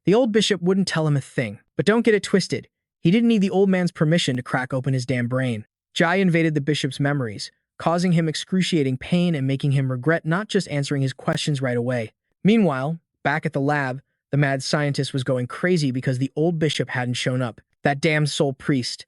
The old bishop wouldn't tell him a thing, but don't get it twisted. He didn't need the old man's permission to crack open his damn brain. Jai invaded the bishop's memories, causing him excruciating pain and making him regret not just answering his questions right away. Meanwhile, back at the lab, the mad scientist was going crazy because the old bishop hadn't shown up. That damned soul priest.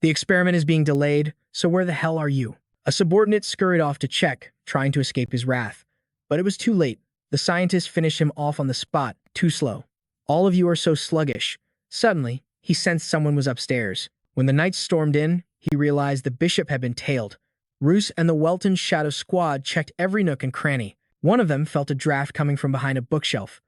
"The experiment is being delayed, so where the hell are you?" A subordinate scurried off to check, trying to escape his wrath. But it was too late. The scientist finished him off on the spot, too slow. "All of you are so sluggish." Suddenly, he sensed someone was upstairs. When the knights stormed in, he realized the bishop had been tailed. Roos and the Welton Shadow Squad checked every nook and cranny. One of them felt a draft coming from behind a bookshelf.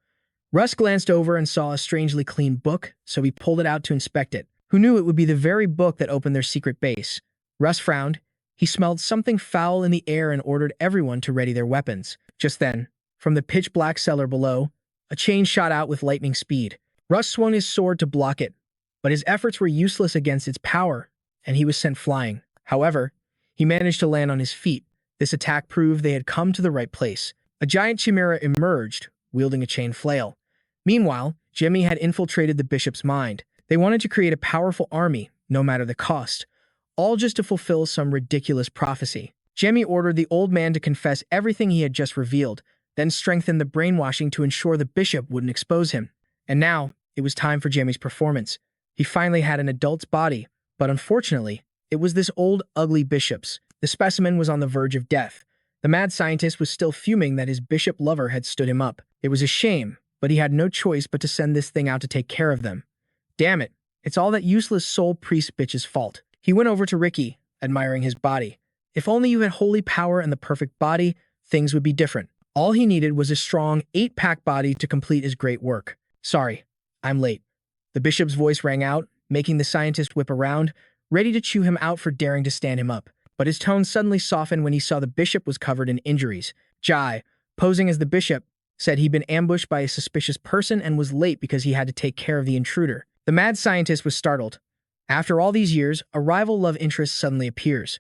Russ glanced over and saw a strangely clean book, so he pulled it out to inspect it. Who knew it would be the very book that opened their secret base? Russ frowned. He smelled something foul in the air and ordered everyone to ready their weapons. Just then, from the pitch-black cellar below, a chain shot out with lightning speed. Russ swung his sword to block it, but his efforts were useless against its power, and he was sent flying. However, he managed to land on his feet. This attack proved they had come to the right place. A giant chimera emerged, wielding a chain flail. Meanwhile, Jimmy had infiltrated the bishop's mind. They wanted to create a powerful army, no matter the cost, all just to fulfill some ridiculous prophecy. Jimmy ordered the old man to confess everything he had just revealed, then strengthened the brainwashing to ensure the bishop wouldn't expose him. And now, it was time for Jimmy's performance. He finally had an adult's body, but unfortunately, it was this old, ugly bishop's. The specimen was on the verge of death. The mad scientist was still fuming that his bishop lover had stood him up. It was a shame, but he had no choice but to send this thing out to take care of them. Damn it, it's all that useless soul priest bitch's fault. He went over to Ricky, admiring his body. If only you had holy power and the perfect body, things would be different. All he needed was a strong 8-pack body to complete his great work. Sorry, I'm late. The bishop's voice rang out, making the scientist whip around, ready to chew him out for daring to stand him up. But his tone suddenly softened when he saw the bishop was covered in injuries. Jai, posing as the bishop, said he'd been ambushed by a suspicious person and was late because he had to take care of the intruder. The mad scientist was startled. After all these years, a rival love interest suddenly appears.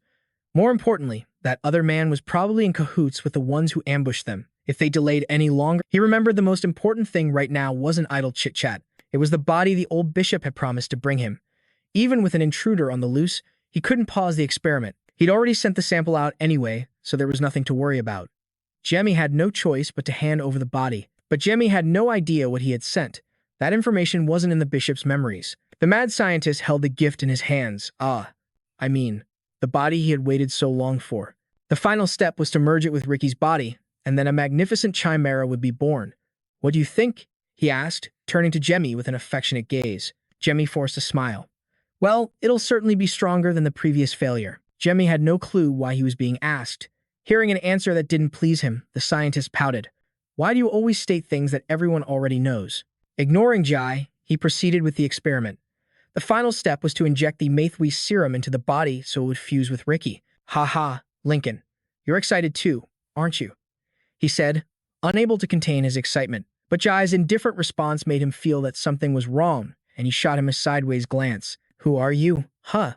More importantly, that other man was probably in cahoots with the ones who ambushed them. If they delayed any longer, he remembered the most important thing right now wasn't idle chit-chat. It was the body the old bishop had promised to bring him. Even with an intruder on the loose, he couldn't pause the experiment. He'd already sent the sample out anyway, so there was nothing to worry about. Jemmy had no choice but to hand over the body. But Jemmy had no idea what he had sent. That information wasn't in the bishop's memories. The mad scientist held the gift in his hands. The body he had waited so long for. The final step was to merge it with Ricky's body, and then a magnificent chimera would be born. What do you think? he asked, turning to Jamie with an affectionate gaze. Jamie forced a smile. Well, it'll certainly be stronger than the previous failure. Jamie had no clue why he was being asked. Hearing an answer that didn't please him, the scientist pouted. Why do you always state things that everyone already knows? Ignoring Jai, he proceeded with the experiment. The final step was to inject the Maithwi serum into the body so it would fuse with Ricky. Ha ha, Lincoln. You're excited too, aren't you? He said, unable to contain his excitement. But Jai's indifferent response made him feel that something was wrong, and he shot him a sideways glance. Who are you? Huh?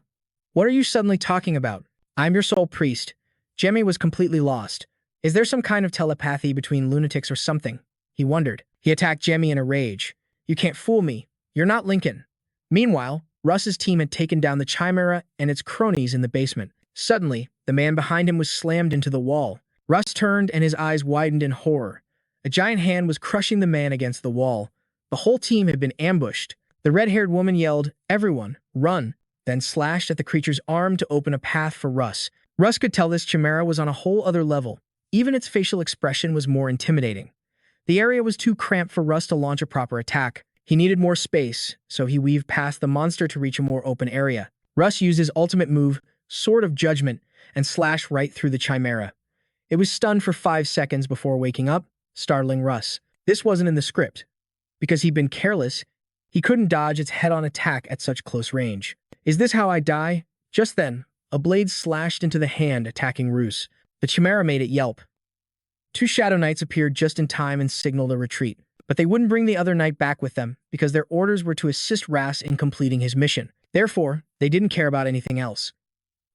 What are you suddenly talking about? I'm your soul priest. Jamie was completely lost. Is there some kind of telepathy between lunatics or something? He wondered. He attacked Jamie in a rage. You can't fool me. You're not Lincoln. Meanwhile, Russ's team had taken down the Chimera and its cronies in the basement. Suddenly, the man behind him was slammed into the wall. Russ turned and his eyes widened in horror. A giant hand was crushing the man against the wall. The whole team had been ambushed. The red-haired woman yelled, "Everyone, run!" then slashed at the creature's arm to open a path for Russ. Russ could tell this chimera was on a whole other level. Even its facial expression was more intimidating. The area was too cramped for Russ to launch a proper attack. He needed more space, so he weaved past the monster to reach a more open area. Russ used his ultimate move, Sword of Judgment, and slashed right through the chimera. It was stunned for 5 seconds before waking up, startling Russ. This wasn't in the script. Because he'd been careless, he couldn't dodge its head-on attack at such close range. Is this how I die? Just then, a blade slashed into the hand attacking Roos. The chimera made it yelp. 2 Shadow Knights appeared just in time and signaled a retreat. But they wouldn't bring the other knight back with them because their orders were to assist Ras in completing his mission. Therefore, they didn't care about anything else.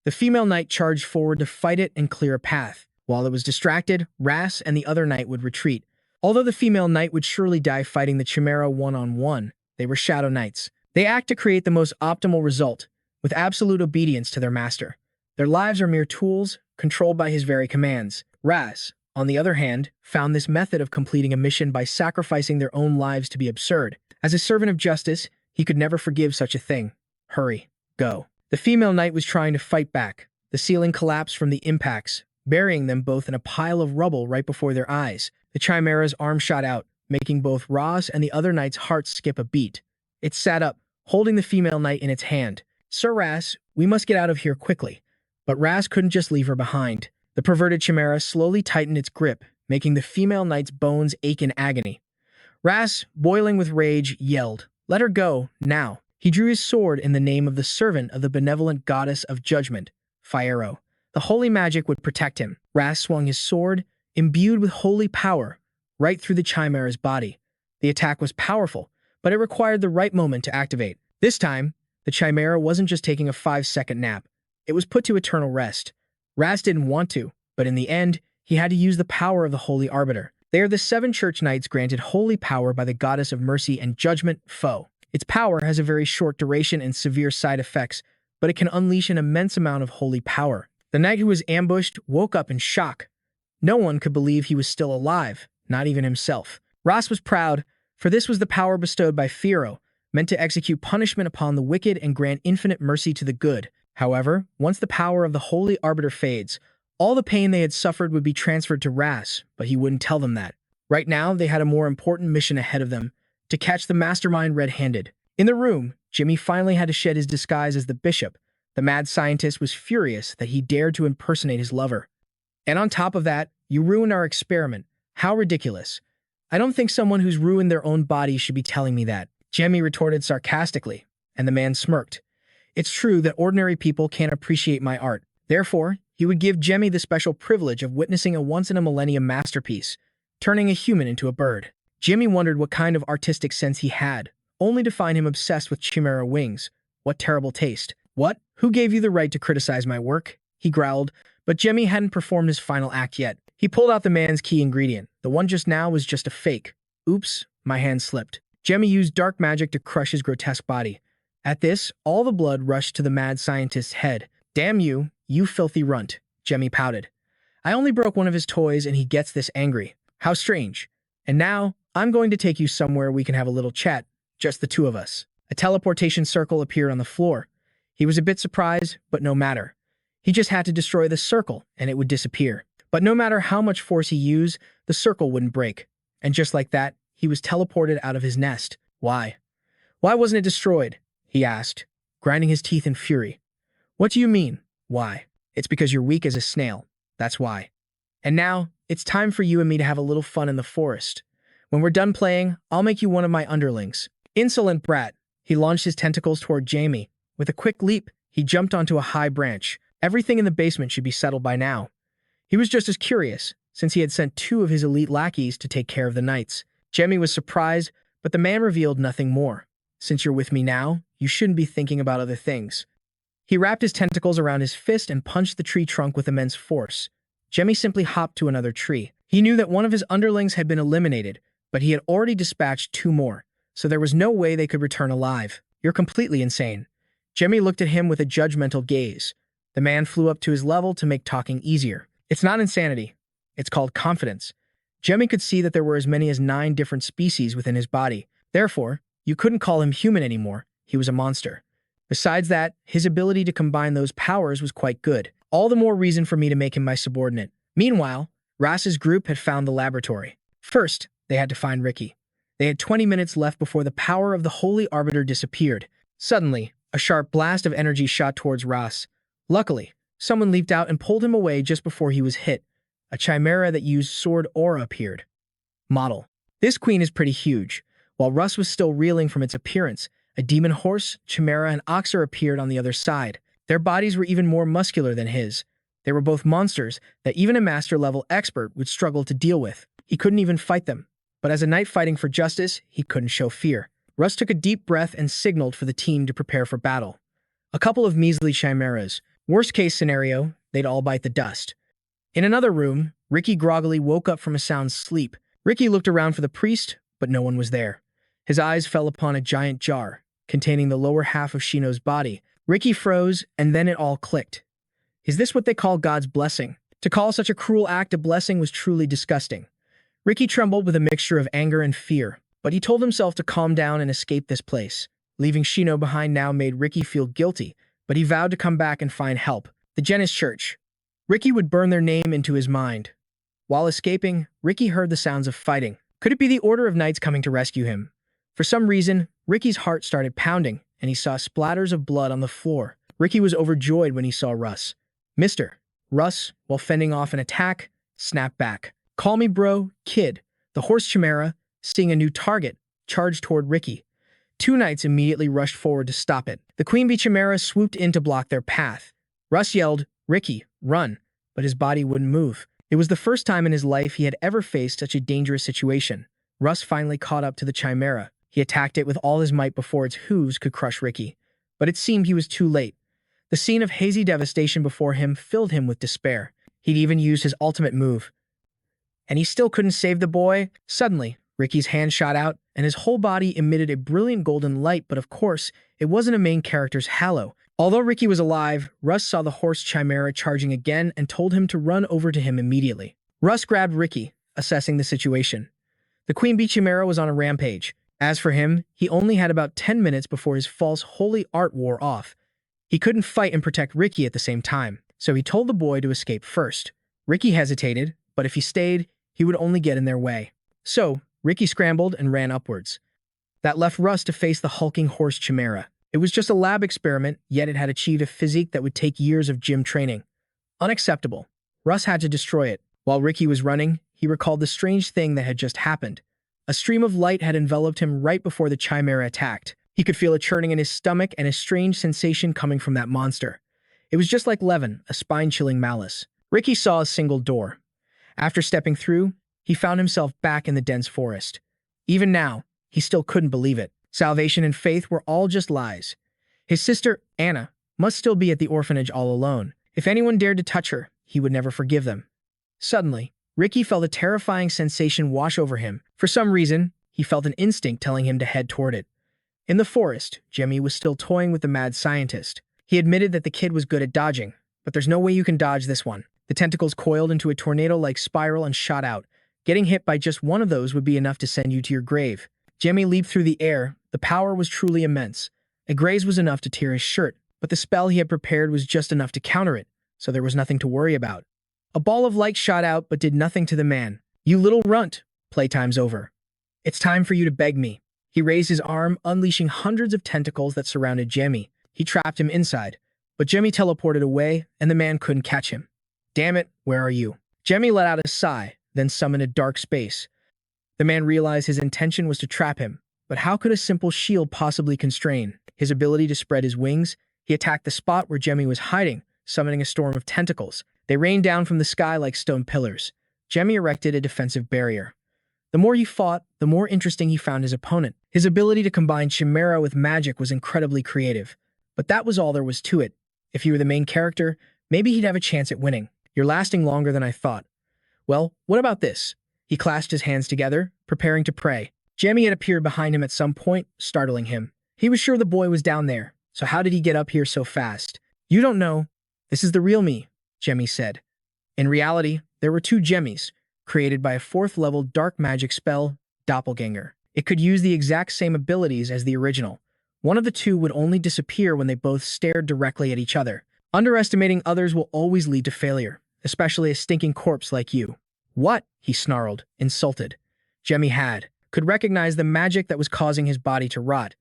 The female knight charged forward to fight it and clear a path. While it was distracted, Ras and the other knight would retreat. Although the female knight would surely die fighting the chimera one-on-one, they were Shadow Knights. They act to create the most optimal result, with absolute obedience to their master. Their lives are mere tools, controlled by his very commands. Ras, on the other hand, found this method of completing a mission by sacrificing their own lives to be absurd. As a servant of justice, he could never forgive such a thing. Hurry. Go. The female knight was trying to fight back. The ceiling collapsed from the impacts, burying them both in a pile of rubble right before their eyes. The chimera's arm shot out, making both Ras and the other knight's hearts skip a beat. It sat up, holding the female knight in its hand. Sir Ras, we must get out of here quickly. But Ras couldn't just leave her behind. The perverted chimera slowly tightened its grip, making the female knight's bones ache in agony. Ras, boiling with rage, yelled, "Let her go, now." He drew his sword in the name of the servant of the benevolent goddess of judgment, Fierro. The holy magic would protect him. Ras swung his sword, imbued with holy power, right through the chimera's body. The attack was powerful, but it required the right moment to activate. This time, the chimera wasn't just taking a 5-second nap. It was put to eternal rest. Ras didn't want to, but in the end, he had to use the power of the Holy Arbiter. They are the 7 church knights granted holy power by the goddess of mercy and judgment, Foe. Its power has a very short duration and severe side effects, but it can unleash an immense amount of holy power. The knight who was ambushed woke up in shock. No one could believe he was still alive, not even himself. Ras was proud, for this was the power bestowed by Fierro, meant to execute punishment upon the wicked and grant infinite mercy to the good. However, once the power of the Holy Arbiter fades, all the pain they had suffered would be transferred to Ras, but he wouldn't tell them that. Right now, they had a more important mission ahead of them, to catch the mastermind red-handed. In the room, Jimmy finally had to shed his disguise as the bishop. The mad scientist was furious that he dared to impersonate his lover. And on top of that, you ruined our experiment. How ridiculous. I don't think someone who's ruined their own body should be telling me that. Jimmy retorted sarcastically, and the man smirked. It's true that ordinary people can't appreciate my art. Therefore, he would give Jemmy the special privilege of witnessing a once-in-a-millennium masterpiece, turning a human into a bird. Jimmy wondered what kind of artistic sense he had, only to find him obsessed with chimera wings. What terrible taste. What? Who gave you the right to criticize my work? He growled, but Jimmy hadn't performed his final act yet. He pulled out the man's key ingredient. The one just now was just a fake. Oops, my hand slipped. Jemmy used dark magic to crush his grotesque body. At this, all the blood rushed to the mad scientist's head. Damn you, you filthy runt, Jemmy pouted. I only broke one of his toys and he gets this angry. How strange. And now, I'm going to take you somewhere we can have a little chat, just the two of us. A teleportation circle appeared on the floor. He was a bit surprised, but no matter. He just had to destroy the circle, and it would disappear. But no matter how much force he used, the circle wouldn't break. And just like that, he was teleported out of his nest. Why? Why wasn't it destroyed? He asked, grinding his teeth in fury. What do you mean, why? It's because you're weak as a snail. That's why. And now, it's time for you and me to have a little fun in the forest. When we're done playing, I'll make you one of my underlings. Insolent brat. He launched his tentacles toward Jamie. With a quick leap, he jumped onto a high branch. Everything in the basement should be settled by now. He was just as curious, since he had sent 2 of his elite lackeys to take care of the knights. Jamie was surprised, but the man revealed nothing more. Since you're with me now, you shouldn't be thinking about other things. He wrapped his tentacles around his fist and punched the tree trunk with immense force. Jamie simply hopped to another tree. He knew that one of his underlings had been eliminated, but he had already dispatched 2 more, so there was no way they could return alive. You're completely insane. Jamie looked at him with a judgmental gaze. The man flew up to his level to make talking easier. It's not insanity. It's called confidence. Jamie could see that there were as many as 9 different species within his body. Therefore, you couldn't call him human anymore. He was a monster. Besides that, his ability to combine those powers was quite good. All the more reason for me to make him my subordinate. Meanwhile, Rass's group had found the laboratory. First, they had to find Ricky. They had 20 minutes left before the power of the Holy Arbiter disappeared. Suddenly, a sharp blast of energy shot towards Rass. Luckily, someone leaped out and pulled him away just before he was hit. A chimera that used sword aura appeared. Model. This queen is pretty huge. While Russ was still reeling from its appearance, a demon horse, chimera, and oxer appeared on the other side. Their bodies were even more muscular than his. They were both monsters that even a master-level expert would struggle to deal with. He couldn't even fight them. But as a knight fighting for justice, he couldn't show fear. Russ took a deep breath and signaled for the team to prepare for battle. A couple of measly chimeras. Worst-case scenario, they'd all bite the dust. In another room, Ricky groggily woke up from a sound sleep. Ricky looked around for the priest, but no one was there. His eyes fell upon a giant jar, containing the lower half of Shino's body. Ricky froze, and then it all clicked. Is this what they call God's blessing? To call such a cruel act a blessing was truly disgusting. Ricky trembled with a mixture of anger and fear, but he told himself to calm down and escape this place. Leaving Shino behind now made Ricky feel guilty, but he vowed to come back and find help. The Genis Church. Ricky would burn their name into his mind. While escaping, Ricky heard the sounds of fighting. Could it be the Order of Knights coming to rescue him? For some reason, Ricky's heart started pounding, and he saw splatters of blood on the floor. Ricky was overjoyed when he saw Russ. Mister. Russ, while fending off an attack, snapped back. Call me bro, kid. The horse chimera, seeing a new target, charged toward Ricky. 2 knights immediately rushed forward to stop it. The queen bee chimera swooped in to block their path. Russ yelled, Ricky, run, but his body wouldn't move. It was the first time in his life he had ever faced such a dangerous situation. Russ finally caught up to the chimera. He attacked it with all his might before its hooves could crush Ricky. But it seemed he was too late. The scene of hazy devastation before him filled him with despair. He'd even used his ultimate move. And he still couldn't save the boy. Suddenly, Ricky's hand shot out, and his whole body emitted a brilliant golden light, but of course, it wasn't a main character's halo. Although Ricky was alive, Russ saw the horse chimera charging again and told him to run over to him immediately. Russ grabbed Ricky, assessing the situation. The queen bee chimera was on a rampage. As for him, he only had about 10 minutes before his false holy art wore off. He couldn't fight and protect Ricky at the same time, so he told the boy to escape first. Ricky hesitated, but if he stayed, he would only get in their way. So, Ricky scrambled and ran upwards. That left Russ to face the hulking horse chimera. It was just a lab experiment, yet it had achieved a physique that would take years of gym training. Unacceptable. Russ had to destroy it. While Ricky was running, he recalled the strange thing that had just happened. A stream of light had enveloped him right before the chimera attacked. He could feel a churning in his stomach and a strange sensation coming from that monster. It was just like leaven, a spine-chilling malice. Ricky saw a single door. After stepping through, he found himself back in the dense forest. Even now, he still couldn't believe it. Salvation and faith were all just lies. His sister, Anna, must still be at the orphanage all alone. If anyone dared to touch her, he would never forgive them. Suddenly, Ricky felt a terrifying sensation wash over him. For some reason, he felt an instinct telling him to head toward it. In the forest, Jimmy was still toying with the mad scientist. He admitted that the kid was good at dodging, but there's no way you can dodge this one. The tentacles coiled into a tornado-like spiral and shot out. Getting hit by just one of those would be enough to send you to your grave. Jimmy leaped through the air. The power was truly immense. A graze was enough to tear his shirt, but the spell he had prepared was just enough to counter it, so there was nothing to worry about. A ball of light shot out but did nothing to the man. You little runt. Playtime's over. It's time for you to beg me. He raised his arm, unleashing hundreds of tentacles that surrounded Jamie. He trapped him inside, but Jamie teleported away, and the man couldn't catch him. Damn it, where are you? Jamie let out a sigh, then summoned a dark space. The man realized his intention was to trap him, but how could a simple shield possibly constrain his ability to spread his wings? He attacked the spot where Jamie was hiding, summoning a storm of tentacles. They rained down from the sky like stone pillars. Jamie erected a defensive barrier. The more he fought, the more interesting he found his opponent. His ability to combine chimera with magic was incredibly creative. But that was all there was to it. If he were the main character, maybe he'd have a chance at winning. You're lasting longer than I thought. Well, what about this? He clasped his hands together, preparing to pray. Jamie had appeared behind him at some point, startling him. He was sure the boy was down there, so how did he get up here so fast? You don't know. This is the real me, Jamie said. In reality, there were two Jemmies, created by a 4th-level dark magic spell, Doppelganger. It could use the exact same abilities as the original. One of the two would only disappear when they both stared directly at each other. Underestimating others will always lead to failure, especially a stinking corpse like you. What? He snarled, insulted. Jamie could recognize the magic that was causing his body to rot.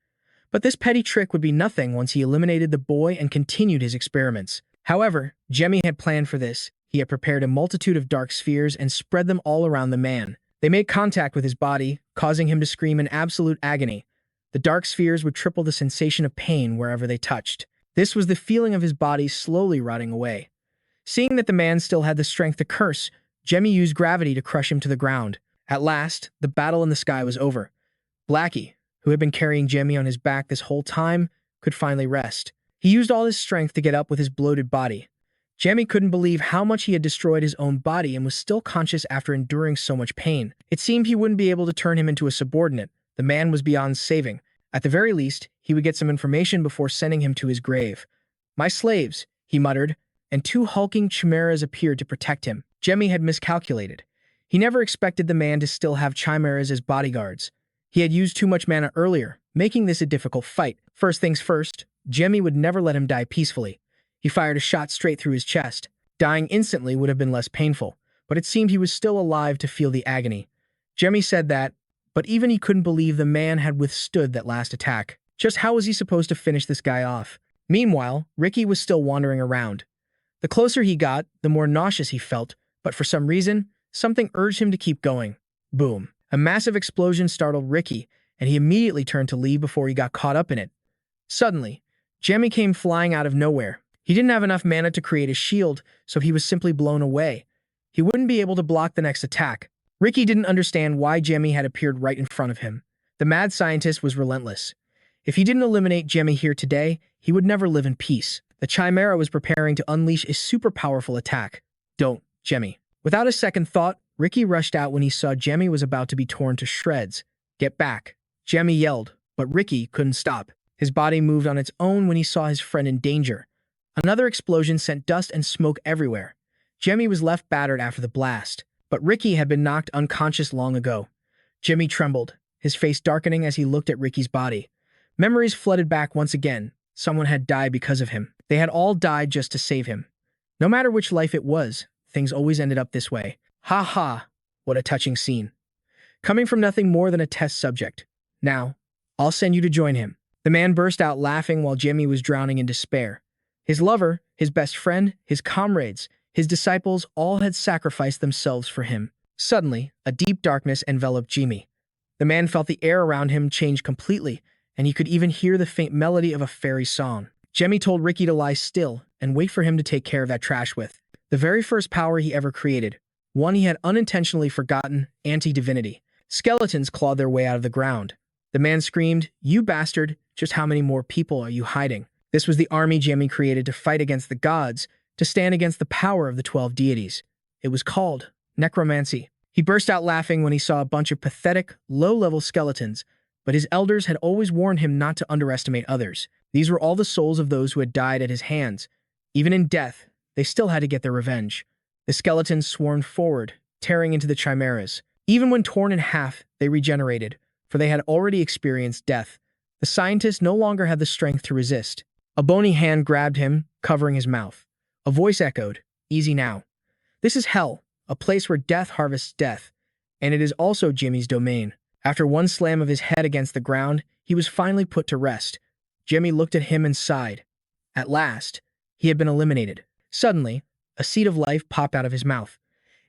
But this petty trick would be nothing once he eliminated the boy and continued his experiments. However, Jamie had planned for this. He had prepared a multitude of dark spheres and spread them all around the man. They made contact with his body, causing him to scream in absolute agony. The dark spheres would triple the sensation of pain wherever they touched. This was the feeling of his body slowly rotting away. Seeing that the man still had the strength to curse, Jamie used gravity to crush him to the ground. At last, the battle in the sky was over. Blackie, who had been carrying Jamie on his back this whole time, could finally rest. He used all his strength to get up with his bloated body. Jamie couldn't believe how much he had destroyed his own body and was still conscious after enduring so much pain. It seemed he wouldn't be able to turn him into a subordinate. The man was beyond saving. At the very least, he would get some information before sending him to his grave. My slaves, he muttered, and 2 hulking chimeras appeared to protect him. Jamie had miscalculated. He never expected the man to still have chimeras as bodyguards. He had used too much mana earlier, making this a difficult fight. First things first, Jamie would never let him die peacefully. He fired a shot straight through his chest. Dying instantly would have been less painful, but it seemed he was still alive to feel the agony. Jamie said that, but even he couldn't believe the man had withstood that last attack. Just how was he supposed to finish this guy off? Meanwhile, Ricky was still wandering around. The closer he got, the more nauseous he felt, but for some reason, something urged him to keep going. Boom. A massive explosion startled Ricky, and he immediately turned to leave before he got caught up in it. Suddenly, Jamie came flying out of nowhere. He didn't have enough mana to create a shield, so he was simply blown away. He wouldn't be able to block the next attack. Ricky didn't understand why Jamie had appeared right in front of him. The mad scientist was relentless. If he didn't eliminate Jamie here today, he would never live in peace. The Chimera was preparing to unleash a super powerful attack. Don't, Jamie. Without a second thought, Ricky rushed out when he saw Jamie was about to be torn to shreds. Get back, Jamie yelled, but Ricky couldn't stop. His body moved on its own when he saw his friend in danger. Another explosion sent dust and smoke everywhere. Jamie was left battered after the blast, but Ricky had been knocked unconscious long ago. Jamie trembled, his face darkening as he looked at Ricky's body. Memories flooded back once again. Someone had died because of him. They had all died just to save him. No matter which life it was, things always ended up this way. Ha ha, what a touching scene. Coming from nothing more than a test subject. Now, I'll send you to join him. The man burst out laughing while Jamie was drowning in despair. His lover, his best friend, his comrades, his disciples all had sacrificed themselves for him. Suddenly, a deep darkness enveloped Jamie. The man felt the air around him change completely, and he could even hear the faint melody of a fairy song. Jamie told Ricky to lie still and wait for him to take care of that trash with. The very first power he ever created, one he had unintentionally forgotten, anti-divinity. Skeletons clawed their way out of the ground. The man screamed, "You bastard, just how many more people are you hiding?" This was the army Jamie created to fight against the gods, to stand against the power of the 12 deities. It was called necromancy. He burst out laughing when he saw a bunch of pathetic, low-level skeletons, but his elders had always warned him not to underestimate others. These were all the souls of those who had died at his hands. Even in death, they still had to get their revenge. The skeletons swarmed forward, tearing into the chimeras. Even when torn in half, they regenerated, for they had already experienced death. The scientist no longer had the strength to resist. A bony hand grabbed him, covering his mouth. A voice echoed, "Easy now. This is hell, a place where death harvests death, and it is also Jimmy's domain." After one slam of his head against the ground, he was finally put to rest. Jamie looked at him and sighed. At last, he had been eliminated. Suddenly, a seed of life popped out of his mouth.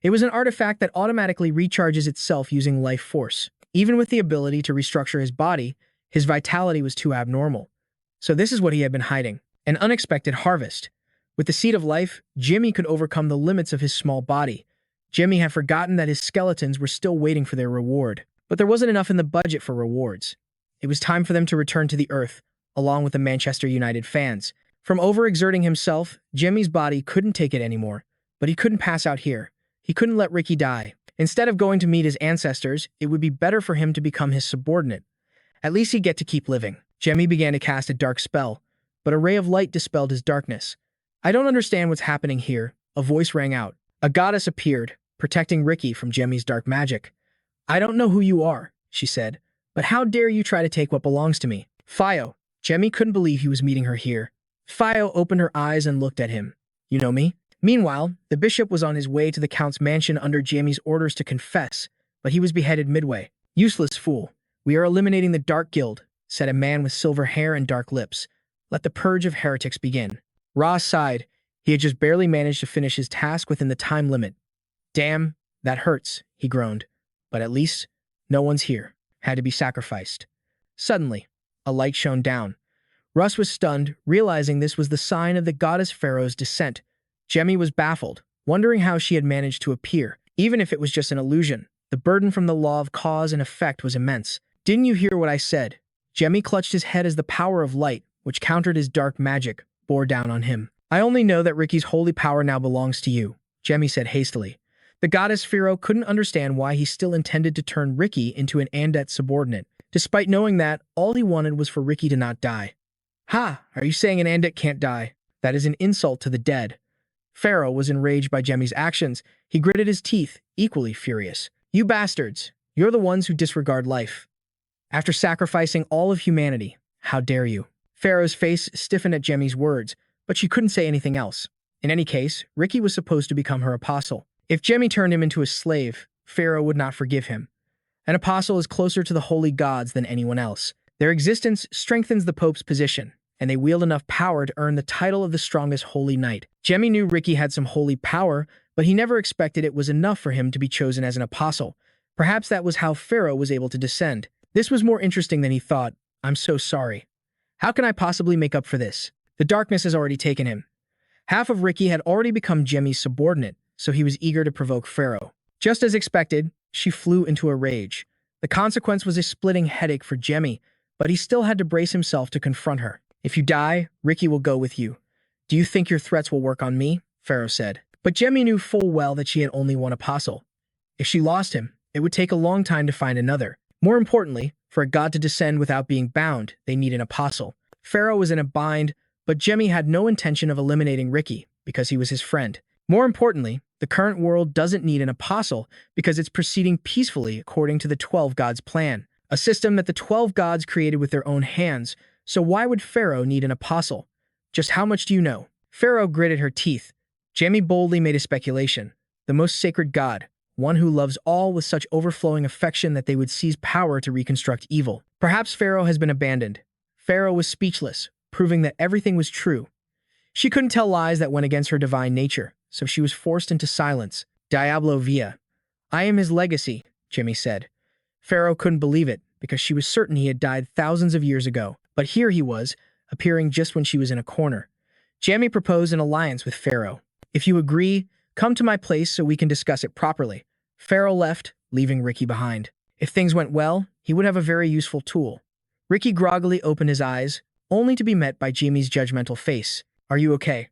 It was an artifact that automatically recharges itself using life force. Even with the ability to restructure his body, his vitality was too abnormal. So this is what he had been hiding. An unexpected harvest. With the seed of life, Jimmy could overcome the limits of his small body. Jimmy had forgotten that his skeletons were still waiting for their reward. But there wasn't enough in the budget for rewards. It was time for them to return to the Earth, along with the Manchester United fans. From overexerting himself, Jimmy's body couldn't take it anymore. But he couldn't pass out here. He couldn't let Ricky die. Instead of going to meet his ancestors, it would be better for him to become his subordinate. At least he'd get to keep living. Jimmy began to cast a dark spell, but a ray of light dispelled his darkness. "I don't understand what's happening here," a voice rang out. A goddess appeared, protecting Ricky from Jimmy's dark magic. "I don't know who you are," she said, "but how dare you try to take what belongs to me?" Fio. Jimmy couldn't believe he was meeting her here. Fio opened her eyes and looked at him. "You know me?" Meanwhile, the bishop was on his way to the count's mansion under Jamie's orders to confess, but he was beheaded midway. "Useless fool. We are eliminating the Dark Guild," said a man with silver hair and dark lips. "Let the purge of heretics begin." Ra sighed. He had just barely managed to finish his task within the time limit. "Damn, that hurts," he groaned. "But at least, no one's here. Had to be sacrificed." Suddenly, a light shone down. Russ was stunned, realizing this was the sign of the goddess Pharaoh's descent. Jemmy was baffled, wondering how she had managed to appear. Even if it was just an illusion, the burden from the law of cause and effect was immense. "Didn't you hear what I said?" Jemmy clutched his head as the power of light, which countered his dark magic, bore down on him. "I only know that Ricky's holy power now belongs to you," Jemmy said hastily. The goddess Pharaoh couldn't understand why he still intended to turn Ricky into an Andet subordinate, despite knowing that all he wanted was for Ricky to not die. "Ha! Are you saying an Andet can't die? That is an insult to the dead." Pharaoh was enraged by Jemmy's actions. He gritted his teeth, equally furious. "You bastards! You're the ones who disregard life. After sacrificing all of humanity, how dare you?" Pharaoh's face stiffened at Jemmy's words, but she couldn't say anything else. In any case, Ricky was supposed to become her apostle. If Jemmy turned him into a slave, Pharaoh would not forgive him. An apostle is closer to the holy gods than anyone else. Their existence strengthens the Pope's position, and they wield enough power to earn the title of the strongest holy knight. Jemmy knew Ricky had some holy power, but he never expected it was enough for him to be chosen as an apostle. Perhaps that was how Pharaoh was able to descend. This was more interesting than he thought. "I'm so sorry. How can I possibly make up for this? The darkness has already taken him." Half of Ricky had already become Jemmy's subordinate, so he was eager to provoke Pharaoh. Just as expected, she flew into a rage. The consequence was a splitting headache for Jemmy, but he still had to brace himself to confront her. "If you die, Ricky will go with you. Do you think your threats will work on me?" Pharaoh said. But Jemmy knew full well that she had only one apostle. If she lost him, it would take a long time to find another. More importantly, for a god to descend without being bound, they need an apostle. Pharaoh was in a bind, but Jemmy had no intention of eliminating Ricky because he was his friend. More importantly, the current world doesn't need an apostle because it's proceeding peacefully according to the 12 gods' plan, a system that the 12 gods created with their own hands. So why would Pharaoh need an apostle? "Just how much do you know?" Pharaoh gritted her teeth. Jemmy boldly made a speculation. The most sacred god, one who loves all with such overflowing affection that they would seize power to reconstruct evil. Perhaps Pharaoh has been abandoned. Pharaoh was speechless, proving that everything was true. She couldn't tell lies that went against her divine nature, so she was forced into silence. "Diablo Volpia. I am his legacy," Jemmy said. Pharaoh couldn't believe it, because she was certain he had died thousands of years ago. But here he was, appearing just when she was in a corner. Jemmy proposed an alliance with Pharaoh. "If you agree, come to my place so we can discuss it properly." Pharaoh left, leaving Ricky behind. If things went well, he would have a very useful tool. Ricky groggily opened his eyes, only to be met by Jimmy's judgmental face. "Are you okay?"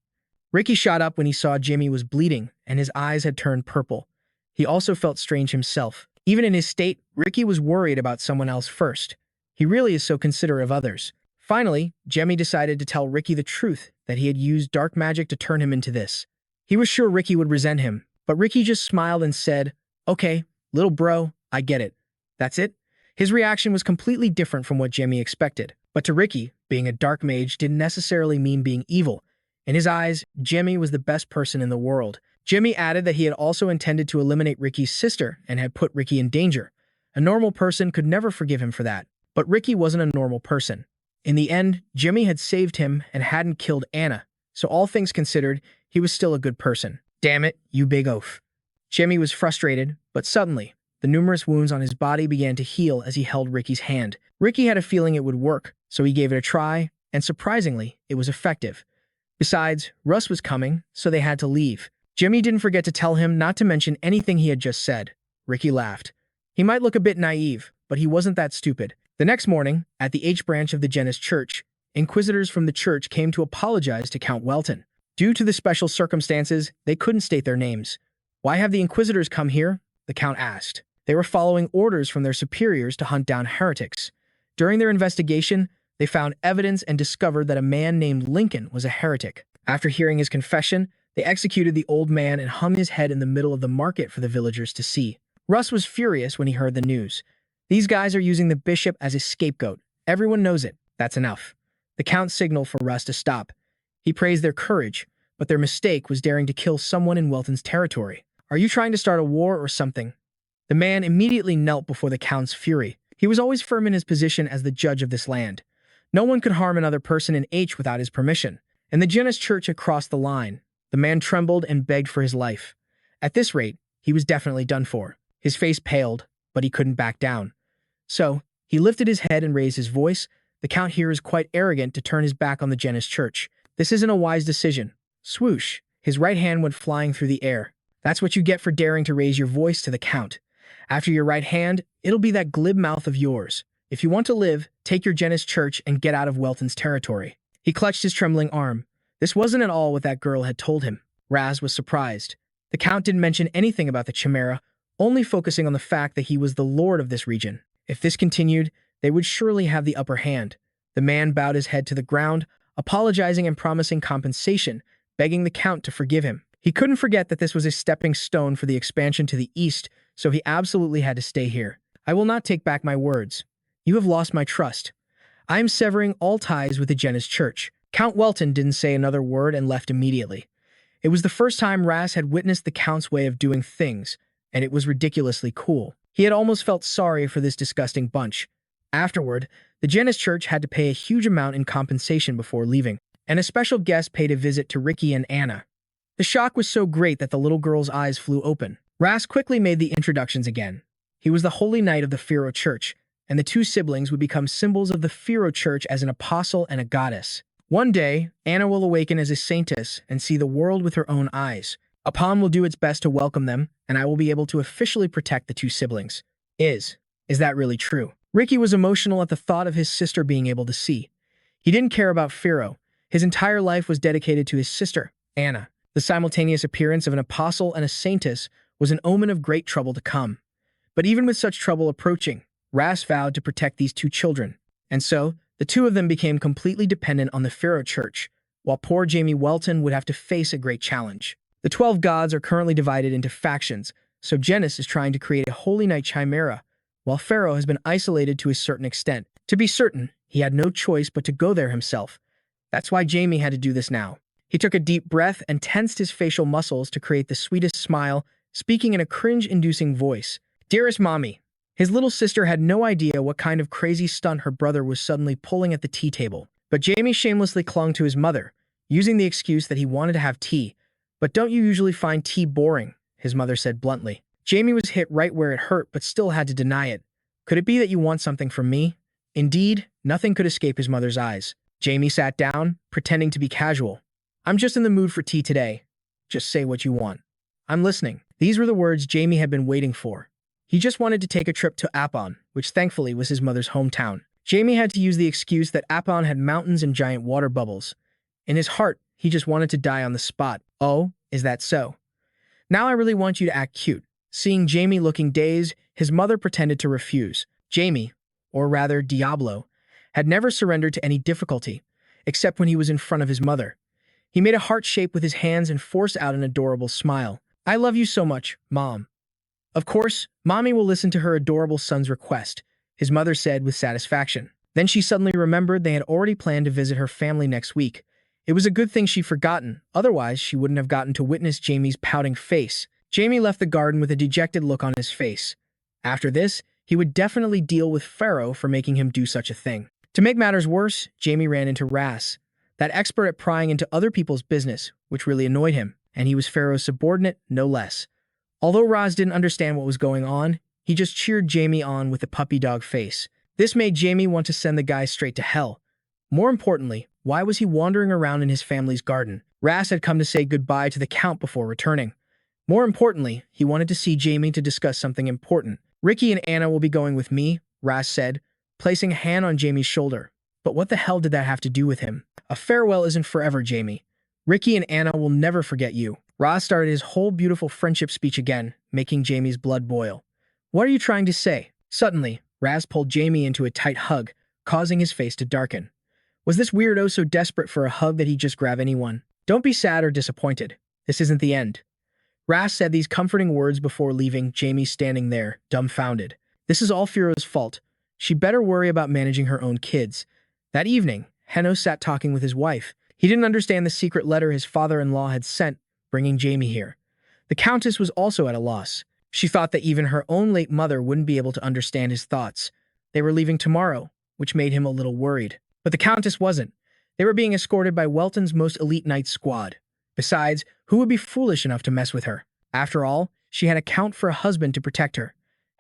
Ricky shot up when he saw Jimmy was bleeding, and his eyes had turned purple. He also felt strange himself. Even in his state, Ricky was worried about someone else first. He really is so considerate of others. Finally, Jemmy decided to tell Ricky the truth, that he had used dark magic to turn him into this. He was sure Ricky would resent him, but Ricky just smiled and said, "Okay, little bro, I get it. That's it?" His reaction was completely different from what Jemmy expected. But to Ricky, being a dark mage didn't necessarily mean being evil. In his eyes, Jemmy was the best person in the world. Jemmy added that he had also intended to eliminate Ricky's sister and had put Ricky in danger. A normal person could never forgive him for that. But Ricky wasn't a normal person. In the end, Jimmy had saved him and hadn't killed Anna, so all things considered, he was still a good person. Damn it, you big oaf. Jimmy was frustrated, but suddenly, the numerous wounds on his body began to heal as he held Ricky's hand. Ricky had a feeling it would work, so he gave it a try, and surprisingly, it was effective. Besides, Russ was coming, so they had to leave. Jimmy didn't forget to tell him not to mention anything he had just said. Ricky laughed. He might look a bit naive, but he wasn't that stupid. The next morning, at the H branch of the Janus Church, inquisitors from the church came to apologize to Count Welton. Due to the special circumstances, they couldn't state their names. "Why have the inquisitors come here?" the Count asked. They were following orders from their superiors to hunt down heretics. During their investigation, they found evidence and discovered that a man named Lincoln was a heretic. After hearing his confession, they executed the old man and hung his head in the middle of the market for the villagers to see. Russ was furious when he heard the news. These guys are using the bishop as a scapegoat. Everyone knows it. That's enough. The Count signaled for Russ to stop. He praised their courage, but their mistake was daring to kill someone in Welton's territory. "Are you trying to start a war or something?" The man immediately knelt before the Count's fury. He was always firm in his position as the judge of this land. No one could harm another person in H without his permission. And the Janus Church had crossed the line. The man trembled and begged for his life. At this rate, he was definitely done for. His face paled, but he couldn't back down. So, he lifted his head and raised his voice. The Count here is quite arrogant to turn his back on the Janus Church. This isn't a wise decision. Swoosh! His right hand went flying through the air. That's what you get for daring to raise your voice to the Count. After your right hand, it'll be that glib mouth of yours. If you want to live, take your Janus Church and get out of Welton's territory. He clutched his trembling arm. This wasn't at all what that girl had told him. Raz was surprised. The Count didn't mention anything about the Chimera, only focusing on the fact that he was the lord of this region. If this continued, they would surely have the upper hand. The man bowed his head to the ground, apologizing and promising compensation, begging the Count to forgive him. He couldn't forget that this was a stepping stone for the expansion to the east, so he absolutely had to stay here. "I will not take back my words. You have lost my trust. I am severing all ties with the Janus Church." Count Welton didn't say another word and left immediately. It was the first time Raz had witnessed the Count's way of doing things, and it was ridiculously cool. He had almost felt sorry for this disgusting bunch. Afterward, the Janus Church had to pay a huge amount in compensation before leaving, and a special guest paid a visit to Ricky and Anna. The shock was so great that the little girl's eyes flew open. Raz quickly made the introductions again. He was the Holy Knight of the Firo Church, and the two siblings would become symbols of the Firo Church as an apostle and a goddess. One day, Anna will awaken as a saintess and see the world with her own eyes. Apon will do its best to welcome them, and I will be able to officially protect the two siblings. Is that really true? Ricky was emotional at the thought of his sister being able to see. He didn't care about Firo. His entire life was dedicated to his sister, Anna. The simultaneous appearance of an apostle and a saintess was an omen of great trouble to come. But even with such trouble approaching, Ras vowed to protect these two children. And so, the two of them became completely dependent on the Firo Church, while poor Jamie Welton would have to face a great challenge. The 12 gods are currently divided into factions, so Janus is trying to create a Holy Knight Chimera, while Pharaoh has been isolated to a certain extent. To be certain, he had no choice but to go there himself. That's why Jamie had to do this now. He took a deep breath and tensed his facial muscles to create the sweetest smile, speaking in a cringe-inducing voice. "Dearest Mommy." His little sister had no idea what kind of crazy stunt her brother was suddenly pulling at the tea table. But Jamie shamelessly clung to his mother, using the excuse that he wanted to have tea. "But don't you usually find tea boring?" his mother said bluntly. Jamie was hit right where it hurt but still had to deny it. "Could it be that you want something from me?" Indeed, nothing could escape his mother's eyes. Jamie sat down, pretending to be casual. "I'm just in the mood for tea today. Just say what you want. I'm listening." These were the words Jamie had been waiting for. He just wanted to take a trip to Apon, which thankfully was his mother's hometown. Jamie had to use the excuse that Apon had mountains and giant water bubbles. In his heart, he just wanted to die on the spot. "Oh, is that so? Now I really want you to act cute." Seeing Jamie looking dazed, his mother pretended to refuse. Jamie, or rather Diablo, had never surrendered to any difficulty, except when he was in front of his mother. He made a heart shape with his hands and forced out an adorable smile. "I love you so much, Mom." "Of course, Mommy will listen to her adorable son's request," his mother said with satisfaction. Then she suddenly remembered they had already planned to visit her family next week. It was a good thing she'd forgotten, otherwise she wouldn't have gotten to witness Jamie's pouting face. Jamie left the garden with a dejected look on his face. After this, He would definitely deal with Pharaoh for making him do such a thing. To make matters worse, Jamie ran into Ras, that expert at prying into other people's business, which really annoyed him, and he was Pharaoh's subordinate, no less. Although Ras didn't understand what was going on, he just cheered Jamie on with a puppy dog face. This made Jamie want to send the guy straight to hell. More importantly, why was he wandering around in his family's garden? Ras had come to say goodbye to the Count before returning. More importantly, he wanted to see Jamie to discuss something important. Ricky and Anna will be going with me, Ras said, placing a hand on Jamie's shoulder. But what the hell did that have to do with him? A farewell isn't forever, Jamie. Ricky and Anna will never forget you. Ras started his whole beautiful friendship speech again, making Jamie's blood boil. What are you trying to say? Suddenly, Ras pulled Jamie into a tight hug, causing his face to darken. Was this weirdo so desperate for a hug that he'd just grab anyone? Don't be sad or disappointed. This isn't the end. Ras said these comforting words before leaving Jamie standing there, dumbfounded. This is all Firo's fault. She better worry about managing her own kids. That evening, Henno sat talking with his wife. He didn't understand the secret letter his father-in-law had sent, bringing Jamie here. The Countess was also at a loss. She thought that even her own late mother wouldn't be able to understand his thoughts. They were leaving tomorrow, which made him a little worried. But the Countess wasn't. They were being escorted by Welton's most elite knight squad. Besides, who would be foolish enough to mess with her? After all, she had a count for a husband to protect her.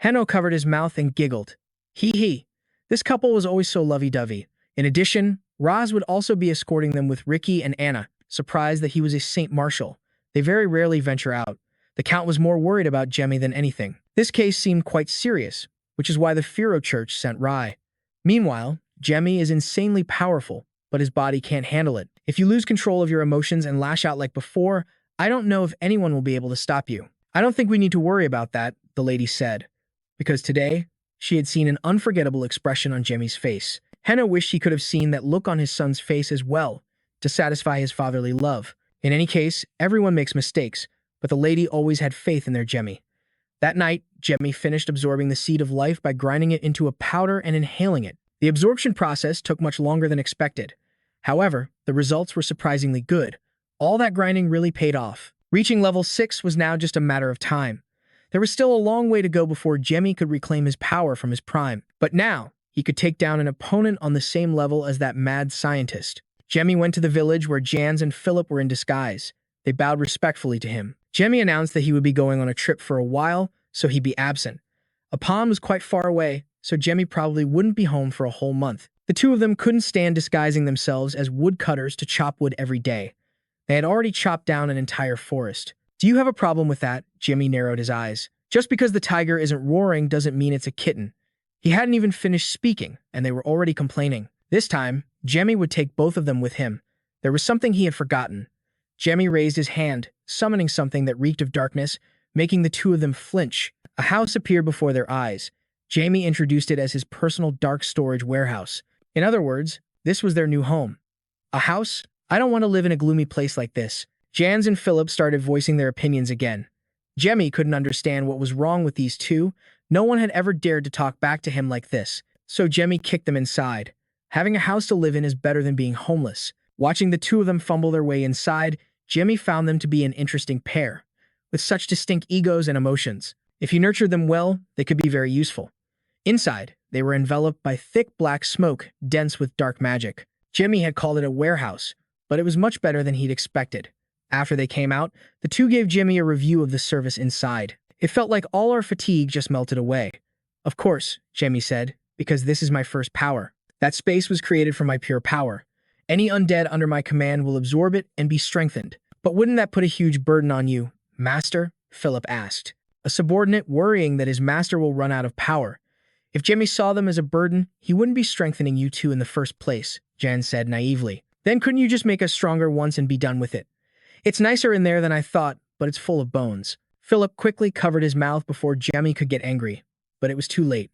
Henno covered his mouth and giggled. Hee. This couple was always so lovey-dovey. In addition, Ras would also be escorting them with Ricky and Anna, surprised that he was a Saint Marshal. They very rarely venture out. The Count was more worried about Jamie than anything. This case seemed quite serious, which is why the Firo Church sent Rai. Meanwhile, Jamie is insanely powerful, but his body can't handle it. If you lose control of your emotions and lash out like before, I don't know if anyone will be able to stop you. I don't think we need to worry about that, the lady said, because today, she had seen an unforgettable expression on Jamie's face. Henno wished he could have seen that look on his son's face as well, to satisfy his fatherly love. In any case, everyone makes mistakes, but the lady always had faith in their Jamie. That night, Jamie finished absorbing the seed of life by grinding it into a powder and inhaling it. The absorption process took much longer than expected. However, the results were surprisingly good. All that grinding really paid off. Reaching level 6 was now just a matter of time. There was still a long way to go before Jamie could reclaim his power from his prime. But now, he could take down an opponent on the same level as that mad scientist. Jamie went to the village where Jans and Philip were in disguise. They bowed respectfully to him. Jamie announced that he would be going on a trip for a while, so he'd be absent. A pond was quite far away, so Jamie probably wouldn't be home for a whole month. The two of them couldn't stand disguising themselves as woodcutters to chop wood every day. They had already chopped down an entire forest. Do you have a problem with that? Jamie narrowed his eyes. Just because the tiger isn't roaring doesn't mean it's a kitten. He hadn't even finished speaking, and they were already complaining. This time, Jamie would take both of them with him. There was something he had forgotten. Jamie raised his hand, summoning something that reeked of darkness, making the two of them flinch. A house appeared before their eyes. Jamie introduced it as his personal dark storage warehouse. In other words, this was their new home. A house? I don't want to live in a gloomy place like this. Jans and Philip started voicing their opinions again. Jamie couldn't understand what was wrong with these two. No one had ever dared to talk back to him like this, so Jamie kicked them inside. Having a house to live in is better than being homeless. Watching the two of them fumble their way inside, Jamie found them to be an interesting pair, with such distinct egos and emotions. If you nurtured them well, they could be very useful. Inside, they were enveloped by thick black smoke, dense with dark magic. Jamie had called it a warehouse, but it was much better than he'd expected. After they came out, the two gave Jamie a review of the service inside. It felt like all our fatigue just melted away. Of course, Jamie said, because this is my first power. That space was created from my pure power. Any undead under my command will absorb it and be strengthened. But wouldn't that put a huge burden on you, Master? Philip asked, a subordinate worrying that his master will run out of power. If Jamie saw them as a burden, he wouldn't be strengthening you two in the first place, Jan said naively. Then couldn't you just make us stronger once and be done with it? It's nicer in there than I thought, but it's full of bones. Philip quickly covered his mouth before Jamie could get angry, but it was too late.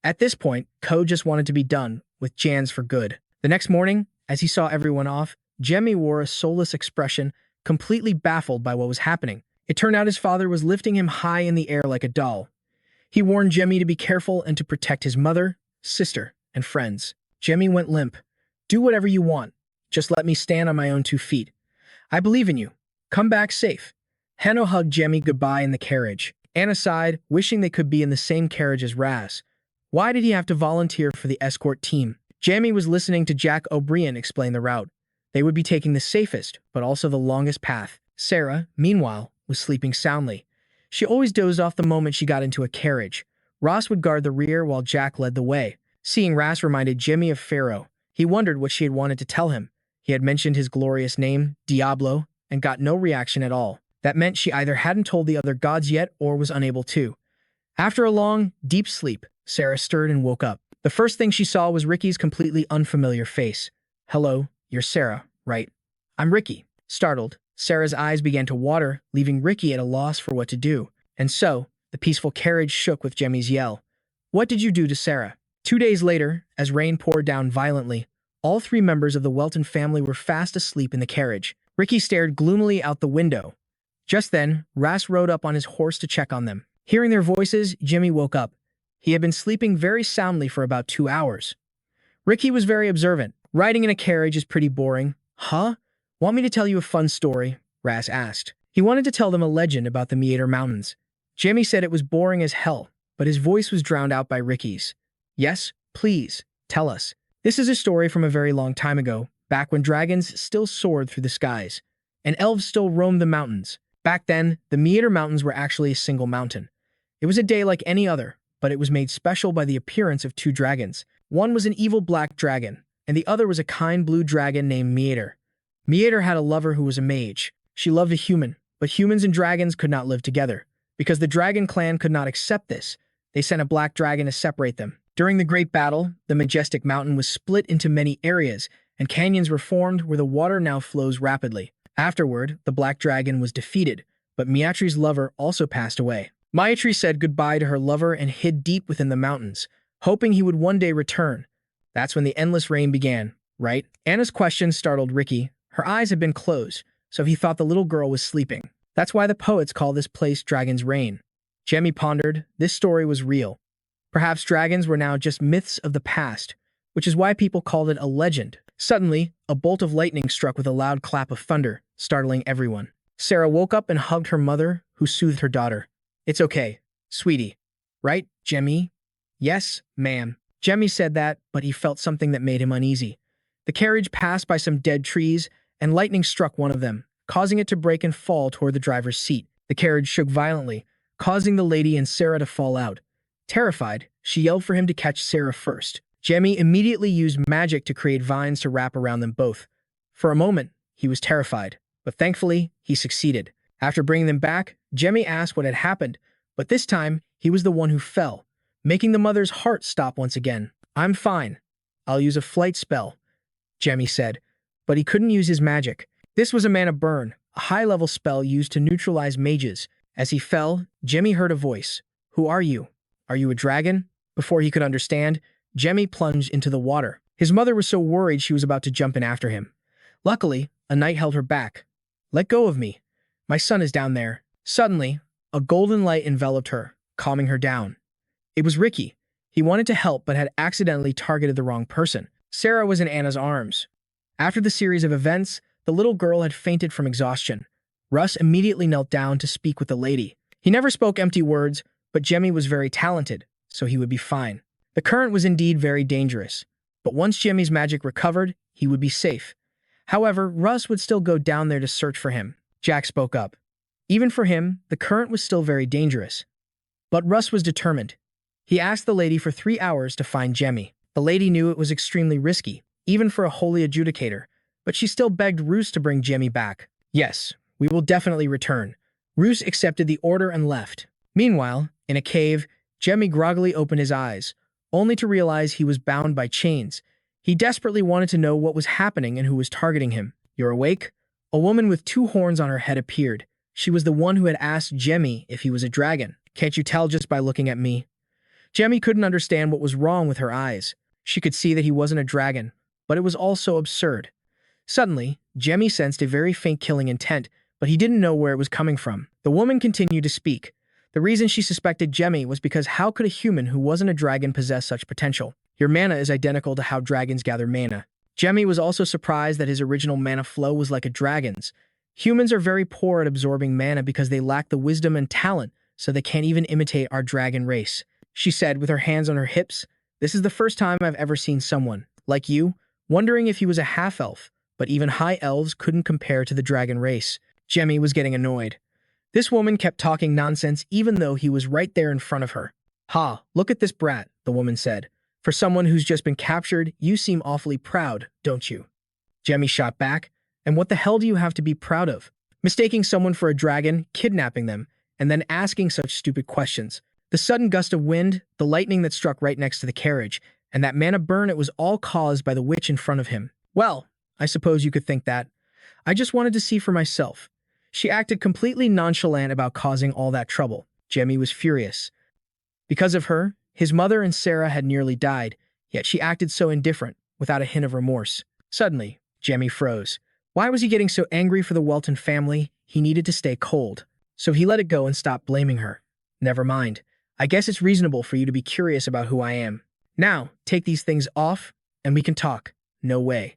At this point, Ko just wanted to be done with Jans for good. The next morning, as he saw everyone off, Jamie wore a soulless expression, completely baffled by what was happening. It turned out his father was lifting him high in the air like a doll. He warned Jamie to be careful and to protect his mother, sister, and friends. Jamie went limp. Do whatever you want. Just let me stand on my own 2 feet. I believe in you. Come back safe. Henno hugged Jamie goodbye in the carriage. Anna sighed, wishing they could be in the same carriage as Raz. Why did he have to volunteer for the escort team? Jamie was listening to Jack O'Brien explain the route. They would be taking the safest, but also the longest path. Sarah, meanwhile, was sleeping soundly. She always dozed off the moment she got into a carriage. Ross would guard the rear while Jack led the way. Seeing Ras reminded Jimmy of Pharaoh. He wondered what she had wanted to tell him. He had mentioned his glorious name, Diablo, and got no reaction at all. That meant she either hadn't told the other gods yet or was unable to. After a long, deep sleep, Sarah stirred and woke up. The first thing she saw was Ricky's completely unfamiliar face. "Hello, you're Sarah, right?" "I'm Ricky." Startled, Sarah's eyes began to water, leaving Ricky at a loss for what to do. And so, the peaceful carriage shook with Jemmy's yell. "What did you do to Sarah?" 2 days later, as rain poured down violently, all 3 members of the Welton family were fast asleep in the carriage. Ricky stared gloomily out the window. Just then, Ras rode up on his horse to check on them. Hearing their voices, Jimmy woke up. He had been sleeping very soundly for about 2 hours. Ricky was very observant. "Riding in a carriage is pretty boring." "Huh? Want me to tell you a fun story?" Ras asked. He wanted to tell them a legend about the Meader Mountains. Jimmy said it was boring as hell, but his voice was drowned out by Ricky's. "Yes, please, tell us." "This is a story from a very long time ago, back when dragons still soared through the skies, and elves still roamed the mountains. Back then, the Meader Mountains were actually a single mountain. It was a day like any other, but it was made special by the appearance of 2 dragons. One was an evil black dragon, and the other was a kind blue dragon named Meader. Meader had a lover who was a mage. She loved a human, but humans and dragons could not live together. Because the dragon clan could not accept this, they sent a black dragon to separate them. During the Great Battle, the majestic mountain was split into many areas, and canyons were formed where the water now flows rapidly. Afterward, the black dragon was defeated, but Maitri's lover also passed away. Maitri said goodbye to her lover and hid deep within the mountains, hoping he would one day return. That's when the endless rain began, right? Anna's question startled Ricky. Her eyes had been closed, so he thought the little girl was sleeping. That's why the poets call this place Dragon's Rain. Jemmy pondered. This story was real. Perhaps dragons were now just myths of the past, which is why people called it a legend. Suddenly, a bolt of lightning struck with a loud clap of thunder, startling everyone. Sarah woke up and hugged her mother, who soothed her daughter. "It's okay, sweetie. Right, Jemmy?" "Yes, ma'am." Jemmy said that, but he felt something that made him uneasy. The carriage passed by some dead trees, and lightning struck one of them, causing it to break and fall toward the driver's seat. The carriage shook violently, causing the lady and Sarah to fall out. Terrified, she yelled for him to catch Sarah first. Jemmy immediately used magic to create vines to wrap around them both. For a moment, he was terrified, but thankfully, he succeeded. After bringing them back, Jemmy asked what had happened, but this time, he was the one who fell, making the mother's heart stop once again. "I'm fine. I'll use a flight spell," Jemmy said, but he couldn't use his magic. This was a mana burn, a high-level spell used to neutralize mages. As he fell, Jemmy heard a voice. "Who are you? Are you a dragon?" Before he could understand, Jemmy plunged into the water. His mother was so worried she was about to jump in after him. Luckily, a knight held her back. "Let go of me. My son is down there." Suddenly, a golden light enveloped her, calming her down. It was Ricky. He wanted to help but had accidentally targeted the wrong person. Sarah was in Anna's arms. After the series of events, the little girl had fainted from exhaustion. Russ immediately knelt down to speak with the lady. He never spoke empty words, but Jemmy was very talented, so he would be fine. The current was indeed very dangerous, but once Jemmy's magic recovered, he would be safe. However, Russ would still go down there to search for him. Jack spoke up. Even for him, the current was still very dangerous. But Russ was determined. He asked the lady for 3 hours to find Jemmy. The lady knew it was extremely risky, even for a holy adjudicator, but she still begged Roos to bring Jemmy back. "Yes, we will definitely return." Roos accepted the order and left. Meanwhile, in a cave, Jemmy groggily opened his eyes, only to realize he was bound by chains. He desperately wanted to know what was happening and who was targeting him. "You're awake?" A woman with 2 horns on her head appeared. She was the one who had asked Jemmy if he was a dragon. "Can't you tell just by looking at me?" Jemmy couldn't understand what was wrong with her eyes. She could see that he wasn't a dragon, but it was also absurd. Suddenly, Jemmy sensed a very faint killing intent, but he didn't know where it was coming from. The woman continued to speak. The reason she suspected Jemmy was because how could a human who wasn't a dragon possess such potential? "Your mana is identical to how dragons gather mana." Jemmy was also surprised that his original mana flow was like a dragon's. Humans are very poor at absorbing mana because they lack the wisdom and talent, so they can't even imitate our dragon race," she said with her hands on her hips. "This is the first time I've ever seen someone, like you, wondering if he was a half-elf, but even high elves couldn't compare to the dragon race." Jamie was getting annoyed. This woman kept talking nonsense even though he was right there in front of her. "Ha, look at this brat," the woman said. "For someone who's just been captured, you seem awfully proud, don't you?" Jamie shot back, "And what the hell do you have to be proud of? Mistaking someone for a dragon, kidnapping them, and then asking such stupid questions. The sudden gust of wind, the lightning that struck right next to the carriage, and that mana burn, it was all caused by the witch in front of him. Well, I suppose you could think that. I just wanted to see for myself." She acted completely nonchalant about causing all that trouble. Jamie was furious. Because of her, his mother and Sarah had nearly died, yet she acted so indifferent, without a hint of remorse. Suddenly, Jamie froze. Why was he getting so angry for the Welton family? He needed to stay cold. So he let it go and stopped blaming her. "Never mind. I guess it's reasonable for you to be curious about who I am. Now, take these things off, and we can talk." "No way.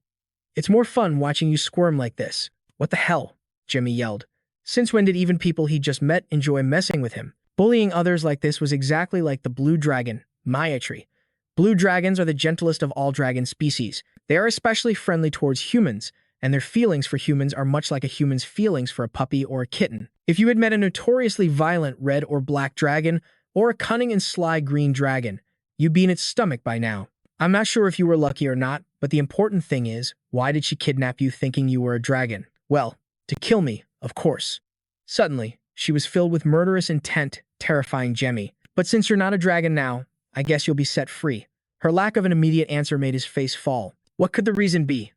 It's more fun watching you squirm like this." "What the hell?" Jimmy yelled. Since when did even people he just met enjoy messing with him? Bullying others like this was exactly like the blue dragon, Maiatri. Blue dragons are the gentlest of all dragon species. They are especially friendly towards humans, and their feelings for humans are much like a human's feelings for a puppy or a kitten. If you had met a notoriously violent red or black dragon, or a cunning and sly green dragon, you'd be in its stomach by now. I'm not sure if you were lucky or not, but the important thing is, why did she kidnap you thinking you were a dragon? Well, to kill me, of course. Suddenly, she was filled with murderous intent, terrifying Jemmy. "But since you're not a dragon now, I guess you'll be set free." Her lack of an immediate answer made his face fall. What could the reason be?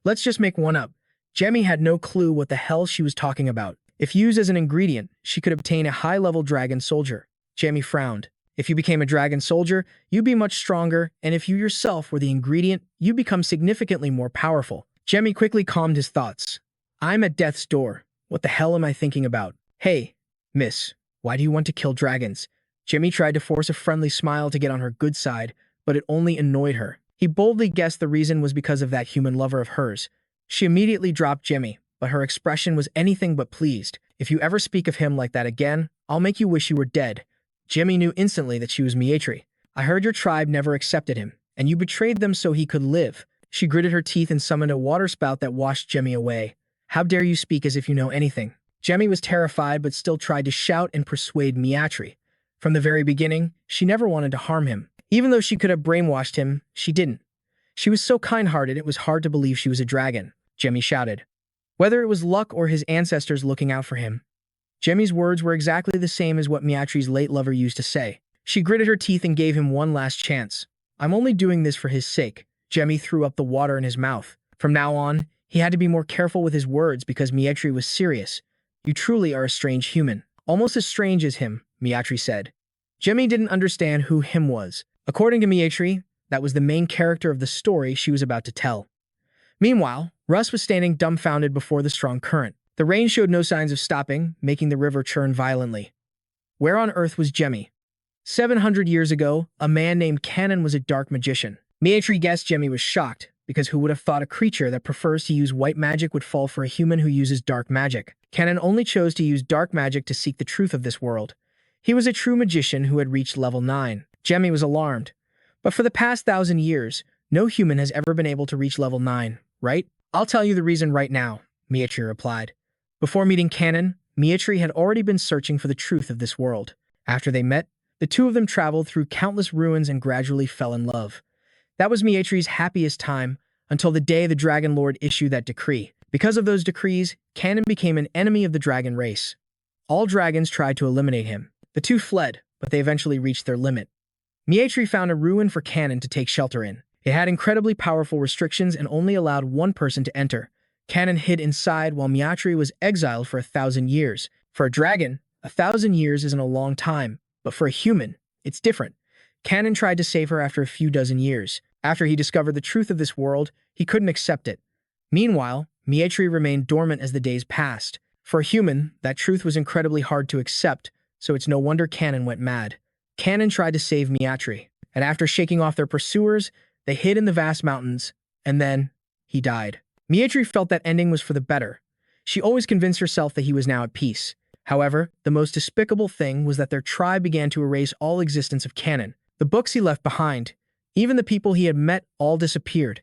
Let's just make one up. Jemmy had no clue what the hell she was talking about. If used as an ingredient, she could obtain a high-level dragon soldier. Jemmy frowned. If you became a dragon soldier, you'd be much stronger, and if you yourself were the ingredient, you'd become significantly more powerful. Jemmy quickly calmed his thoughts. "I'm at death's door. What the hell am I thinking about? Hey, miss, why do you want to kill dragons?" Jimmy tried to force a friendly smile to get on her good side, but it only annoyed her. He boldly guessed the reason was because of that human lover of hers. She immediately dropped Jimmy, but her expression was anything but pleased. "If you ever speak of him like that again, I'll make you wish you were dead." Jimmy knew instantly that she was Maiatri. "I heard your tribe never accepted him, and you betrayed them so he could live." She gritted her teeth and summoned a waterspout that washed Jemmy away. "How dare you speak as if you know anything?" Jemmy was terrified but still tried to shout and persuade Maiatri. From the very beginning, she never wanted to harm him. Even though she could have brainwashed him, she didn't. She was so kind-hearted it was hard to believe she was a dragon. Jemmy shouted. Whether it was luck or his ancestors looking out for him, Jemmy's words were exactly the same as what Maiatri's late lover used to say. She gritted her teeth and gave him one last chance. "I'm only doing this for his sake." Jemmy threw up the water in his mouth. From now on, he had to be more careful with his words because Maiatri was serious. "You truly are a strange human. Almost as strange as him," Maiatri said. Jemmy didn't understand who him was. According to Maiatri, that was the main character of the story she was about to tell. Meanwhile, Russ was standing dumbfounded before the strong current. The rain showed no signs of stopping, making the river churn violently. Where on earth was Jemmy? 700 years ago, a man named Canon was a dark magician. Maiatri guessed Jemmy was shocked, because who would have thought a creature that prefers to use white magic would fall for a human who uses dark magic? Canon only chose to use dark magic to seek the truth of this world. He was a true magician who had reached level 9. Jemmy was alarmed. But for the past 1,000 years, no human has ever been able to reach level 9, right? "I'll tell you the reason right now," Maiatri replied. Before meeting Canon, Maiatri had already been searching for the truth of this world. After they met, the two of them traveled through countless ruins and gradually fell in love. That was Maiatri's happiest time, until the day the Dragon Lord issued that decree. Because of those decrees, Canon became an enemy of the dragon race. All dragons tried to eliminate him. The two fled, but they eventually reached their limit. Maiatri found a ruin for Canon to take shelter in. It had incredibly powerful restrictions and only allowed one person to enter. Canon hid inside while Maiatri was exiled for 1,000 years. For a dragon, 1,000 years isn't a long time, but for a human, it's different. Canon tried to save her after a few dozen years. After he discovered the truth of this world, he couldn't accept it. Meanwhile, Maiatri remained dormant as the days passed. For a human, that truth was incredibly hard to accept, so it's no wonder Canon went mad. Canon tried to save Maiatri, and after shaking off their pursuers, they hid in the vast mountains, and then he died. Maiatri felt that ending was for the better. She always convinced herself that he was now at peace. However, the most despicable thing was that their tribe began to erase all existence of canon. The books he left behind, even the people he had met, all disappeared.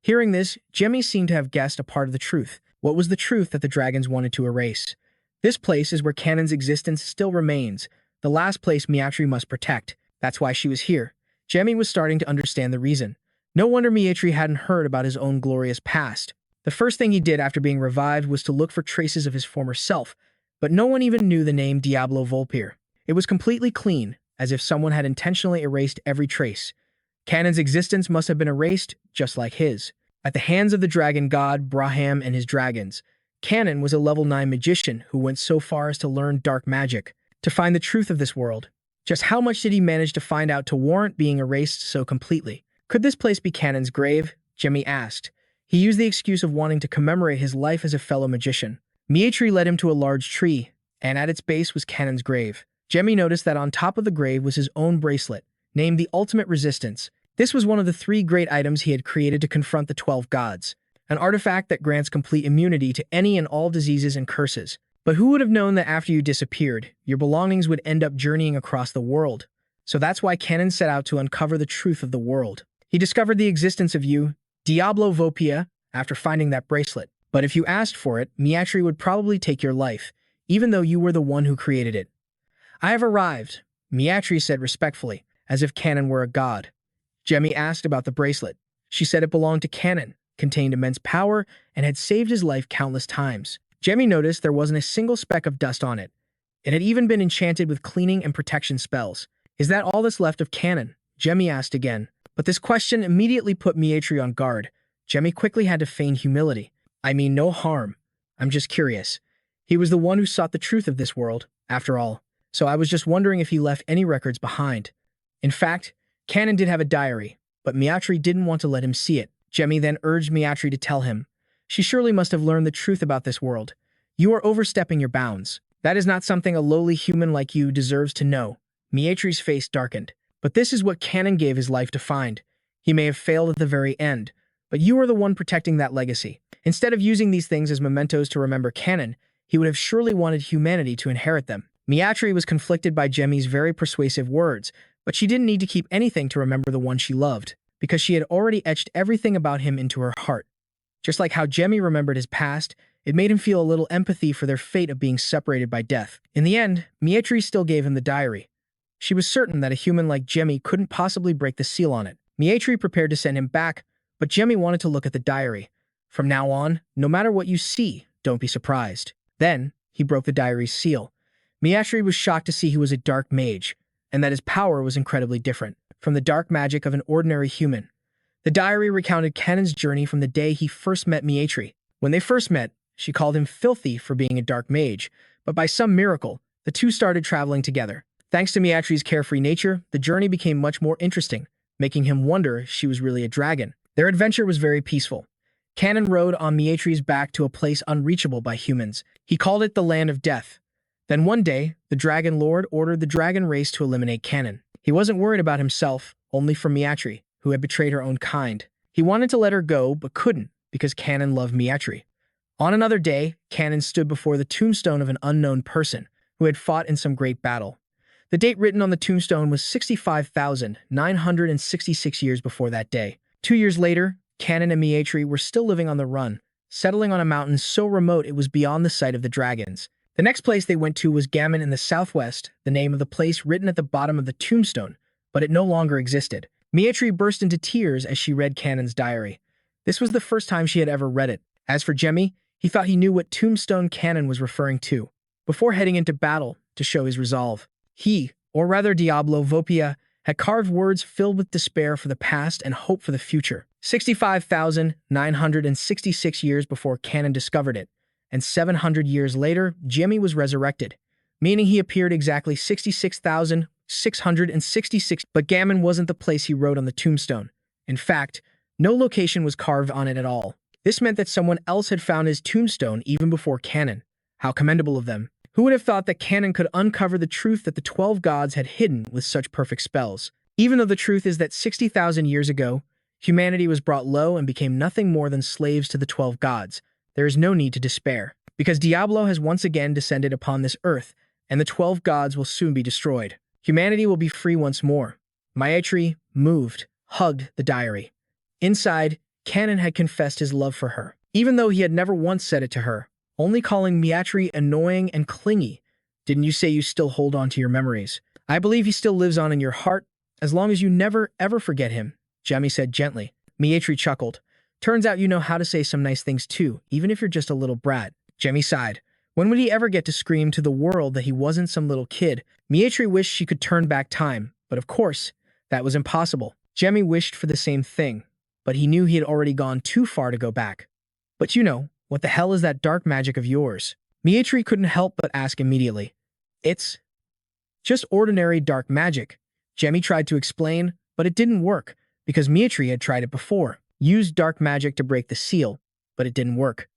Hearing this, Jamie seemed to have guessed a part of the truth. What was the truth that the dragons wanted to erase? This place is where canon's existence still remains, the last place Miatri must protect. That's why she was here. Jamie was starting to understand the reason. No wonder Miatri hadn't heard about his own glorious past. The first thing he did after being revived was to look for traces of his former self, but no one even knew the name Diablo Volpia. It was completely clean, as if someone had intentionally erased every trace. Canon's existence must have been erased, just like his. At the hands of the dragon god Braham and his dragons, Canon was a level 9 magician who went so far as to learn dark magic, to find the truth of this world. Just how much did he manage to find out to warrant being erased so completely? Could this place be Canon's grave? Jamie asked. He used the excuse of wanting to commemorate his life as a fellow magician. Miatri led him to a large tree, and at its base was Canon's grave. Jamie noticed that on top of the grave was his own bracelet, named the Ultimate Resistance. This was one of the 3 great items he had created to confront the 12 gods, an artifact that grants complete immunity to any and all diseases and curses. But who would have known that after you disappeared, your belongings would end up journeying across the world? So that's why Canon set out to uncover the truth of the world. He discovered the existence of you, Diablo Volpia, after finding that bracelet. But if you asked for it, Miatri would probably take your life, even though you were the one who created it. I have arrived, Miatri said respectfully, as if Canon were a god. Jamie asked about the bracelet. She said it belonged to Canon, contained immense power, and had saved his life countless times. Jamie noticed there wasn't a single speck of dust on it. It had even been enchanted with cleaning and protection spells. Is that all that's left of Canon? Jamie asked again. But this question immediately put Miatri on guard. Jamie quickly had to feign humility. I mean no harm. I'm just curious. He was the one who sought the truth of this world, after all. So I was just wondering if he left any records behind. In fact, Canon did have a diary, but Miatri didn't want to let him see it. Jamie then urged Miatri to tell him. She surely must have learned the truth about this world. You are overstepping your bounds. That is not something a lowly human like you deserves to know. Miatri's face darkened. But this is what Canon gave his life to find. He may have failed at the very end, but you are the one protecting that legacy. Instead of using these things as mementos to remember Canon, he would have surely wanted humanity to inherit them. Miatri was conflicted by Jamie's very persuasive words, but she didn't need to keep anything to remember the one she loved, because she had already etched everything about him into her heart. Just like how Jamie remembered his past, it made him feel a little empathy for their fate of being separated by death. In the end, Miatri still gave him the diary. She was certain that a human like Jamie couldn't possibly break the seal on it. Miatri prepared to send him back, but Jamie wanted to look at the diary. From now on, no matter what you see, don't be surprised. Then, he broke the diary's seal. Miatri was shocked to see he was a dark mage, and that his power was incredibly different from the dark magic of an ordinary human. The diary recounted Canon's journey from the day he first met Miatri. When they first met, she called him filthy for being a dark mage, but by some miracle, the two started traveling together. Thanks to Miatri's carefree nature, the journey became much more interesting, making him wonder if she was really a dragon. Their adventure was very peaceful. Canon rode on Miatri's back to a place unreachable by humans. He called it the Land of Death. Then one day, the Dragon Lord ordered the dragon race to eliminate Canon. He wasn't worried about himself, only for Miatri, who had betrayed her own kind. He wanted to let her go, but couldn't, because Canon loved Miatri. On another day, Canon stood before the tombstone of an unknown person who had fought in some great battle. The date written on the tombstone was 65,966 years before that day. 2 years later, Canon and Miatri were still living on the run, settling on a mountain so remote it was beyond the sight of the dragons. The next place they went to was Gammon in the southwest, the name of the place written at the bottom of the tombstone, but it no longer existed. Miatri burst into tears as she read Canon's diary. This was the first time she had ever read it. As for Jamie, he thought he knew what tombstone Canon was referring to. Before heading into battle to show his resolve, he, or rather Diablo Volpia, had carved words filled with despair for the past and hope for the future. 65,966 years before Canon discovered it, and 700 years later, Jamie was resurrected, meaning he appeared exactly 66,666, but Gammon wasn't the place he wrote on the tombstone. In fact, no location was carved on it at all. This meant that someone else had found his tombstone even before Canon. How commendable of them. Who would have thought that Canon could uncover the truth that the 12 gods had hidden with such perfect spells? Even though the truth is that 60,000 years ago, humanity was brought low and became nothing more than slaves to the 12 gods, there is no need to despair. because Diablo has once again descended upon this earth, and the 12 gods will soon be destroyed. Humanity will be free once more. Mage moved, hugged the diary. Inside, Canon had confessed his love for her, even though he had never once said it to her, only calling Mage annoying and clingy. Didn't you say you still hold on to your memories? I believe he still lives on in your heart, as long as you never ever forget him, Jamie said gently. Mage chuckled. Turns out you know how to say some nice things too, even if you're just a little brat. Jamie sighed. When would he ever get to scream to the world that he wasn't some little kid? Mage wished she could turn back time, but of course, that was impossible. Jamie wished for the same thing, but he knew he had already gone too far to go back. But you know, what the hell is that dark magic of yours? Mage couldn't help but ask immediately. It's just ordinary dark magic. Jamie tried to explain, but it didn't work, because Mage had tried it before. Used dark magic to break the seal, but it didn't work.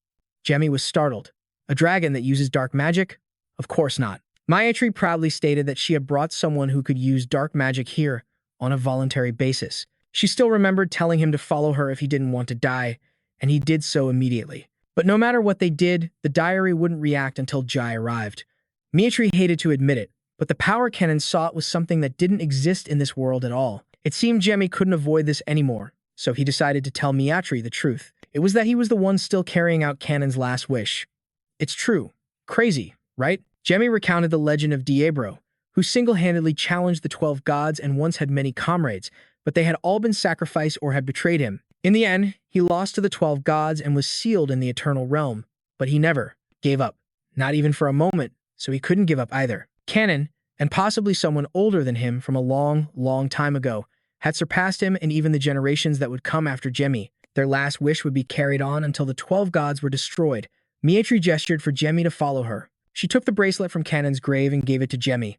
Jamie was startled. A dragon that uses dark magic? Of course not. Mage proudly stated that she had brought someone who could use dark magic here on a voluntary basis. She still remembered telling him to follow her if he didn't want to die, and he did so immediately. But no matter what they did, the diary wouldn't react until Jai arrived. Mage hated to admit it, but the power Kenan sought was something that didn't exist in this world at all. It seemed Jamie couldn't avoid this anymore, so he decided to tell Mage the truth. It was that he was the one still carrying out Kenan's last wish. It's true. Crazy, right? Jamie recounted the legend of Diablo, who single-handedly challenged the 12 gods and once had many comrades, but they had all been sacrificed or had betrayed him. In the end, he lost to the 12 gods and was sealed in the eternal realm, but he never gave up. Not even for a moment, so he couldn't give up either. Kenan, and possibly someone older than him from a long, long time ago, had surpassed him and even the generations that would come after Jamie. Their last wish would be carried on until the 12 gods were destroyed. Mage gestured for Jamie to follow her. She took the bracelet from Kenan's grave and gave it to Jamie.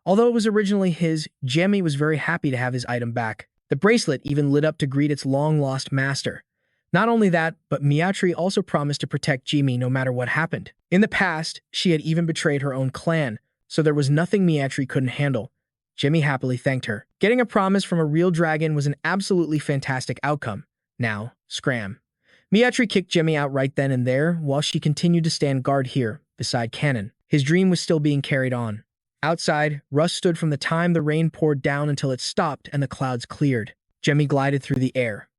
Although it was originally his, Jamie was very happy to have his item back. The bracelet even lit up to greet its long-lost master. Not only that, but Mage also promised to protect Jamie no matter what happened. In the past, she had even betrayed her own clan, so there was nothing Mage couldn't handle. Jamie happily thanked her. Getting a promise from a real dragon was an absolutely fantastic outcome. Now, scram. Mage kicked Jamie out right then and there, while she continued to stand guard here, beside Kenan. His dream was still being carried on. Outside, Russ stood from the time the rain poured down until it stopped and the clouds cleared. Jamie glided through the air.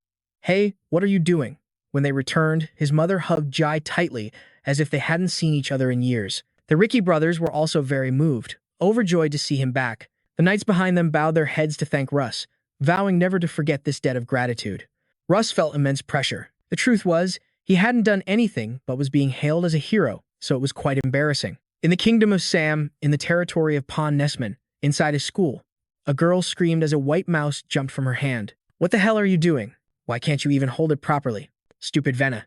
Hey, what are you doing? When they returned, his mother hugged Jai tightly, as if they hadn't seen each other in years. The Ricky brothers were also very moved, overjoyed to see him back. The knights behind them bowed their heads to thank Russ, vowing never to forget this debt of gratitude. Russ felt immense pressure. The truth was, he hadn't done anything but was being hailed as a hero, so it was quite embarrassing. In the kingdom of Sam, in the territory of Pon Nesman, inside his school, a girl screamed as a white mouse jumped from her hand. What the hell are you doing? Why can't you even hold it properly? Stupid Venna.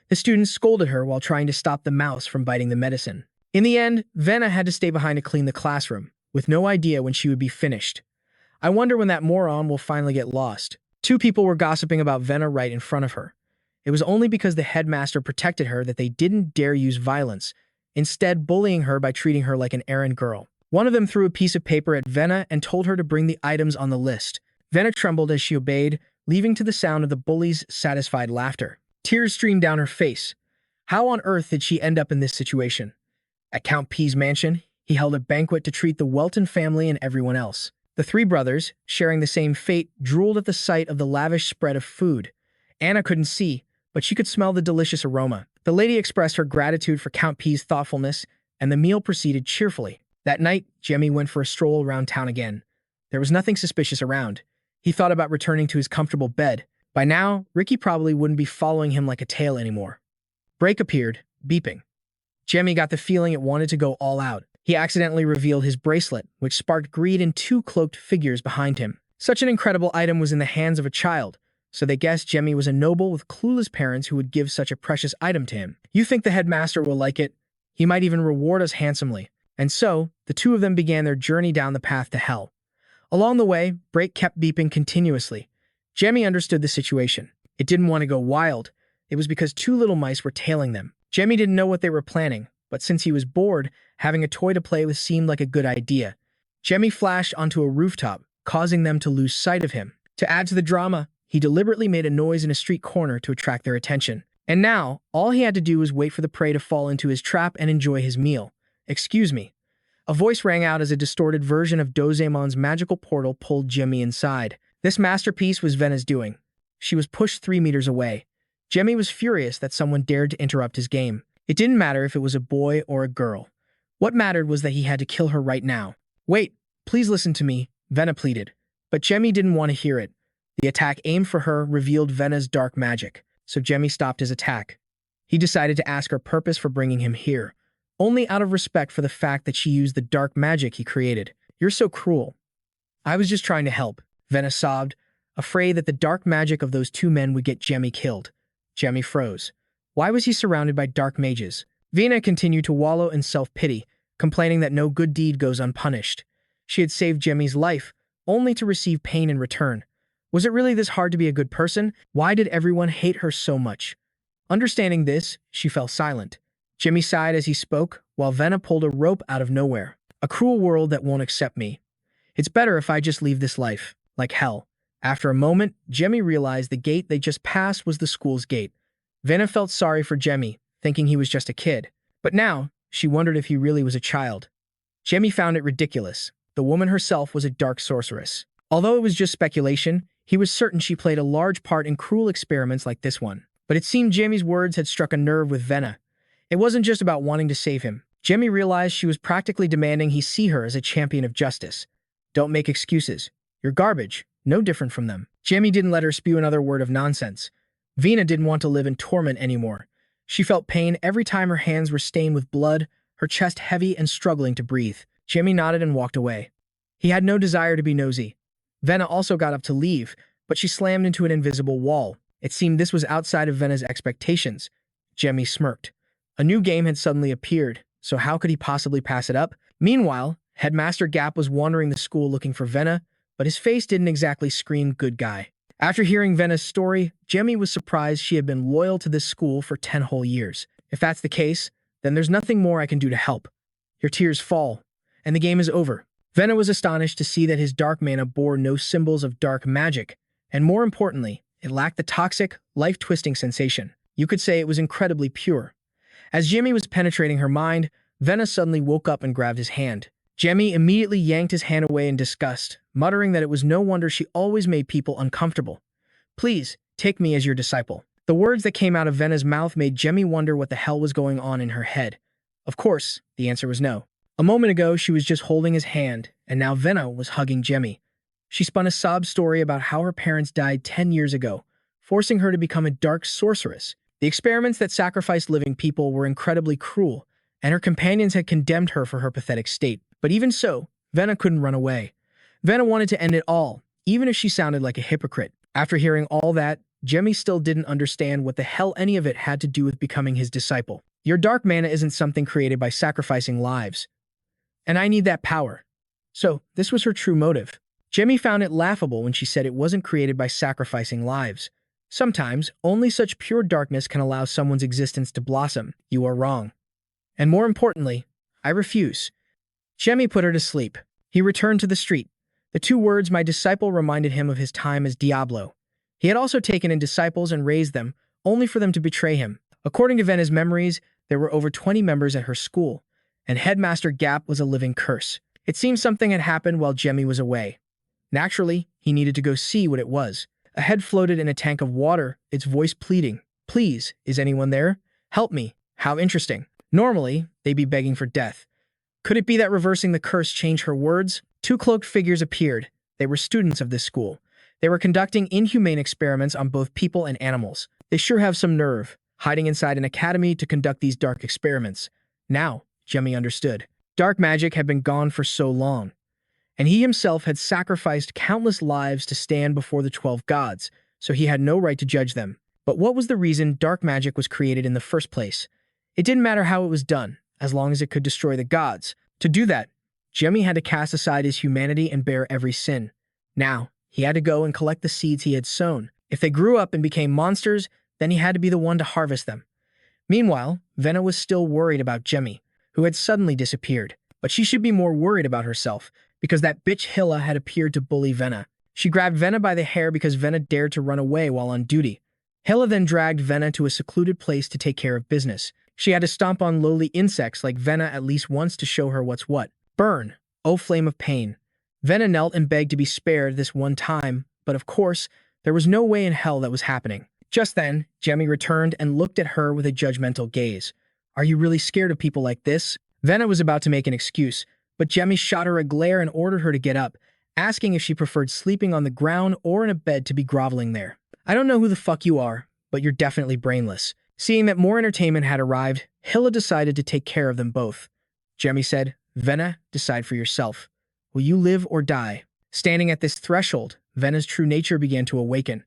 The students scolded her while trying to stop the mouse from biting the medicine. In the end, Venna had to stay behind to clean the classroom, with no idea when she would be finished. I wonder when that moron will finally get lost. Two people were gossiping about Venna right in front of her. It was only because the headmaster protected her that they didn't dare use violence, instead bullying her by treating her like an errand girl. One of them threw a piece of paper at Venna and told her to bring the items on the list. Venna trembled as she obeyed, leaving to the sound of the bully's satisfied laughter. Tears streamed down her face. How on earth did she end up in this situation? At Count P's mansion, he held a banquet to treat the Welton family and everyone else. The three brothers, sharing the same fate, drooled at the sight of the lavish spread of food. Anna couldn't see, but she could smell the delicious aroma. The lady expressed her gratitude for Count P's thoughtfulness, and the meal proceeded cheerfully. That night, Jamie went for a stroll around town again. There was nothing suspicious around. He thought about returning to his comfortable bed. By now, Ricky probably wouldn't be following him like a tail anymore. Break appeared, beeping. Jamie got the feeling it wanted to go all out. He accidentally revealed his bracelet, which sparked greed in two cloaked figures behind him. Such an incredible item was in the hands of a child, so they guessed Jamie was a noble with clueless parents who would give such a precious item to him. You think the headmaster will like it? He might even reward us handsomely. And so, the two of them began their journey down the path to hell. Along the way, Break kept beeping continuously. Jamie understood the situation. It didn't want to go wild. It was because two little mice were tailing them. Jamie didn't know what they were planning, but since he was bored, having a toy to play with seemed like a good idea. Jamie flashed onto a rooftop, causing them to lose sight of him. To add to the drama, he deliberately made a noise in a street corner to attract their attention. And now, all he had to do was wait for the prey to fall into his trap and enjoy his meal. Excuse me. A voice rang out as a distorted version of Dozaemon's magical portal pulled Jemmy inside. This masterpiece was Vena's doing. She was pushed 3 meters away. Jemmy was furious that someone dared to interrupt his game. It didn't matter if it was a boy or a girl. What mattered was that he had to kill her right now. Wait, please listen to me, Vena pleaded. But Jemmy didn't want to hear it. The attack aimed for her revealed Vena's dark magic, so Jemmy stopped his attack. He decided to ask her purpose for bringing him here, only out of respect for the fact that she used the dark magic he created. You're so cruel. I was just trying to help, Vena sobbed, afraid that the dark magic of those 2 men would get Jemmy killed. Jemmy froze. Why was he surrounded by dark mages? Vena continued to wallow in self-pity, complaining that no good deed goes unpunished. She had saved Jemmy's life, only to receive pain in return. Was it really this hard to be a good person? Why did everyone hate her so much? Understanding this, she fell silent. Jemmy sighed as he spoke, while Vena pulled a rope out of nowhere. A cruel world that won't accept me. It's better if I just leave this life, like hell. After a moment, Jemmy realized the gate they just passed was the school's gate. Vena felt sorry for Jemmy, thinking he was just a kid. But now, she wondered if he really was a child. Jemmy found it ridiculous. The woman herself was a dark sorceress. Although it was just speculation, he was certain she played a large part in cruel experiments like this one. But it seemed Jemmy's words had struck a nerve with Vena. It wasn't just about wanting to save him. Jemmy realized she was practically demanding he see her as a champion of justice. Don't make excuses. You're garbage, no different from them. Jemmy didn't let her spew another word of nonsense. Vena didn't want to live in torment anymore. She felt pain every time her hands were stained with blood, her chest heavy and struggling to breathe. Jemmy nodded and walked away. He had no desire to be nosy. Vena also got up to leave, but she slammed into an invisible wall. It seemed this was outside of Vena's expectations. Jemmy smirked. A new game had suddenly appeared, so how could he possibly pass it up? Meanwhile, Headmaster Gap was wandering the school looking for Vena, but his face didn't exactly scream good guy. After hearing Vena's story, Jemmy was surprised she had been loyal to this school for 10 whole years. If that's the case, then there's nothing more I can do to help. Your tears fall, and the game is over. Vena was astonished to see that his dark mana bore no symbols of dark magic, and more importantly, it lacked the toxic, life-twisting sensation. You could say it was incredibly pure. As Jemmy was penetrating her mind, Vena suddenly woke up and grabbed his hand. Jemmy immediately yanked his hand away in disgust, muttering that it was no wonder she always made people uncomfortable. Please, take me as your disciple. The words that came out of Vena's mouth made Jemmy wonder what the hell was going on in her head. Of course, the answer was no. A moment ago, she was just holding his hand, and now Vena was hugging Jemmy. She spun a sob story about how her parents died 10 years ago, forcing her to become a dark sorceress. The experiments that sacrificed living people were incredibly cruel, and her companions had condemned her for her pathetic state. But even so, Vena couldn't run away. Vena wanted to end it all, even if she sounded like a hypocrite. After hearing all that, Jemmy still didn't understand what the hell any of it had to do with becoming his disciple. Your dark mana isn't something created by sacrificing lives. And I need that power. So, this was her true motive. Jemmy found it laughable when she said it wasn't created by sacrificing lives. Sometimes, only such pure darkness can allow someone's existence to blossom. You are wrong. And more importantly, I refuse. Jemmy put her to sleep. He returned to the street. The 2 words my disciple reminded him of his time as Diablo. He had also taken in disciples and raised them, only for them to betray him. According to Vena's memories, there were over 20 members at her school, and Headmaster Gap was a living curse. It seemed something had happened while Jemmy was away. Naturally, he needed to go see what it was. A head floated in a tank of water, its voice pleading. Please, is anyone there? Help me. How interesting. Normally, they'd be begging for death. Could it be that reversing the curse changed her words? 2 cloaked figures appeared. They were students of this school. They were conducting inhumane experiments on both people and animals. They sure have some nerve, hiding inside an academy to conduct these dark experiments. Now, Jemmy understood. Dark magic had been gone for so long, and he himself had sacrificed countless lives to stand before the 12 gods, so he had no right to judge them. But what was the reason dark magic was created in the first place? It didn't matter how it was done, as long as it could destroy the gods. To do that, Jemmy had to cast aside his humanity and bear every sin. Now, he had to go and collect the seeds he had sown. If they grew up and became monsters, then he had to be the one to harvest them. Meanwhile, Vena was still worried about Jemmy, who had suddenly disappeared. But she should be more worried about herself, because that bitch Hilla had appeared to bully Vena. She grabbed Vena by the hair because Vena dared to run away while on duty. Hela then dragged Venna to a secluded place to take care of business. She had to stomp on lowly insects like Venna at least once to show her what's what. Burn, oh flame of pain. Venna knelt and begged to be spared this one time, but of course, there was no way in hell that was happening. Just then, Jamie returned and looked at her with a judgmental gaze. Are you really scared of people like this? Venna was about to make an excuse, but Jamie shot her a glare and ordered her to get up, asking if she preferred sleeping on the ground or in a bed to be groveling there. I don't know who the fuck you are, but you're definitely brainless. Seeing that more entertainment had arrived, Hilla decided to take care of them both. Jamie said, Venna, decide for yourself. Will you live or die? Standing at this threshold, Venna's true nature began to awaken.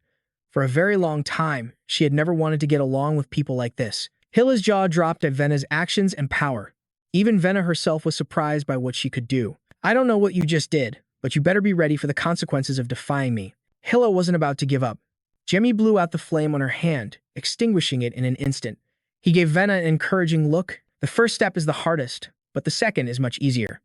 For a very long time, she had never wanted to get along with people like this. Hilla's jaw dropped at Venna's actions and power. Even Venna herself was surprised by what she could do. I don't know what you just did, but you better be ready for the consequences of defying me. Hilla wasn't about to give up. Jamie blew out the flame on her hand, extinguishing it in an instant. He gave Venna an encouraging look. The first step is the hardest, but the second is much easier.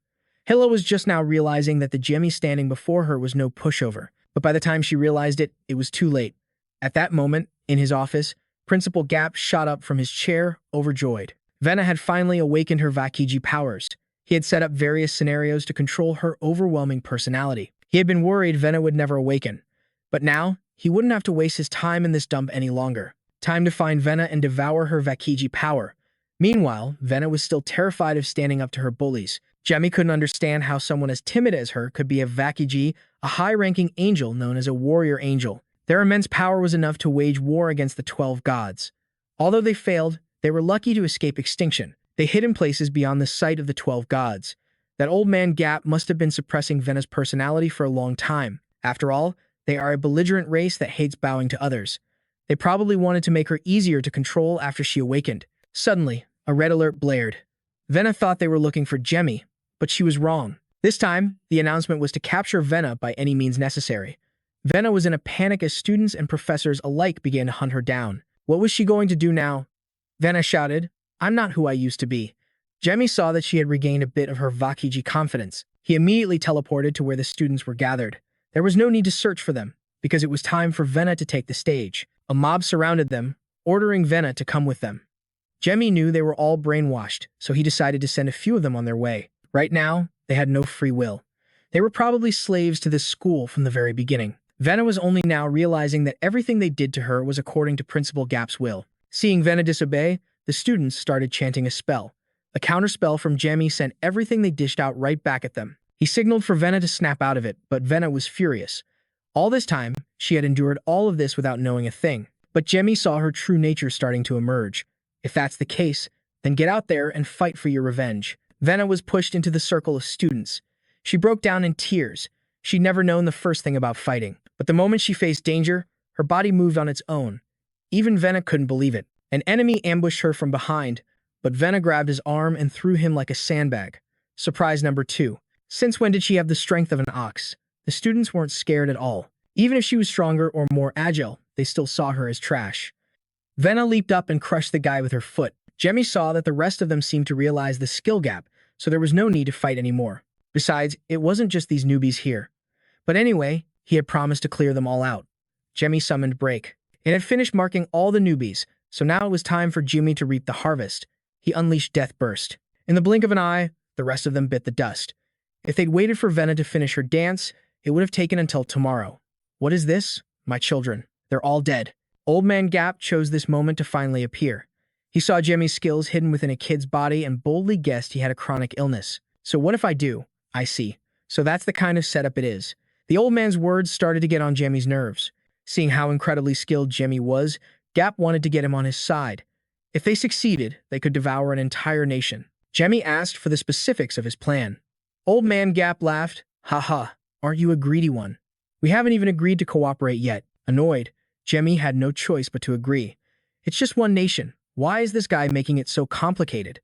Hilla was just now realizing that the Jamie standing before her was no pushover, but by the time she realized it, it was too late. At that moment, in his office, Principal Gap shot up from his chair, overjoyed. Venna had finally awakened her Vakiji powers. He had set up various scenarios to control her overwhelming personality. He had been worried Venna would never awaken, but now, he wouldn't have to waste his time in this dump any longer. Time to find Venna and devour her Vakiji power. Meanwhile, Venna was still terrified of standing up to her bullies. Jamie couldn't understand how someone as timid as her could be a Vakiji, a high-ranking angel known as a warrior angel. Their immense power was enough to wage war against the 12 gods. Although they failed, they were lucky to escape extinction. They hid in places beyond the sight of the 12 gods. That old man Gap must have been suppressing Venna's personality for a long time. After all, they are a belligerent race that hates bowing to others. They probably wanted to make her easier to control after she awakened. Suddenly, a red alert blared. Venna thought they were looking for Jamie, but she was wrong. This time, the announcement was to capture Venna by any means necessary. Venna was in a panic as students and professors alike began to hunt her down. What was she going to do now? Venna shouted, I'm not who I used to be. Jamie saw that she had regained a bit of her Vakiji confidence. He immediately teleported to where the students were gathered. There was no need to search for them, because it was time for Venna to take the stage. A mob surrounded them, ordering Venna to come with them. Jamie knew they were all brainwashed, so he decided to send a few of them on their way. Right now, they had no free will. They were probably slaves to this school from the very beginning. Venna was only now realizing that everything they did to her was according to Principal Gap's will. Seeing Venna disobey, the students started chanting a spell. A counterspell from Jamie sent everything they dished out right back at them. He signaled for Venna to snap out of it, but Venna was furious. All this time, she had endured all of this without knowing a thing. But Jamie saw her true nature starting to emerge. If that's the case, then get out there and fight for your revenge. Venna was pushed into the circle of students. She broke down in tears. She'd never known the first thing about fighting. But the moment she faced danger, her body moved on its own. Even Venna couldn't believe it. An enemy ambushed her from behind, but Venna grabbed his arm and threw him like a sandbag. Surprise number 2. Since when did she have the strength of an ox? The students weren't scared at all. Even if she was stronger or more agile, they still saw her as trash. Venna leaped up and crushed the guy with her foot. Jamie saw that the rest of them seemed to realize the skill gap, so there was no need to fight anymore. Besides, it wasn't just these newbies here. But anyway, he had promised to clear them all out. Jamie summoned Break. It had finished marking all the newbies, so now it was time for Jimmy to reap the harvest. He unleashed Death Burst. In the blink of an eye, the rest of them bit the dust. If they'd waited for Venna to finish her dance, it would have taken until tomorrow. What is this? My children. They're all dead. Old Man Gap chose this moment to finally appear. He saw Jimmy's skills hidden within a kid's body and boldly guessed he had a chronic illness. So what if I do? I see. So that's the kind of setup it is. The old man's words started to get on Jimmy's nerves. Seeing how incredibly skilled Jimmy was, Gap wanted to get him on his side. If they succeeded, they could devour an entire nation. Jimmy asked for the specifics of his plan. Old Man Gap laughed. Ha, aren't you a greedy one? We haven't even agreed to cooperate yet. Annoyed, Jimmy had no choice but to agree. It's just one nation. Why is this guy making it so complicated?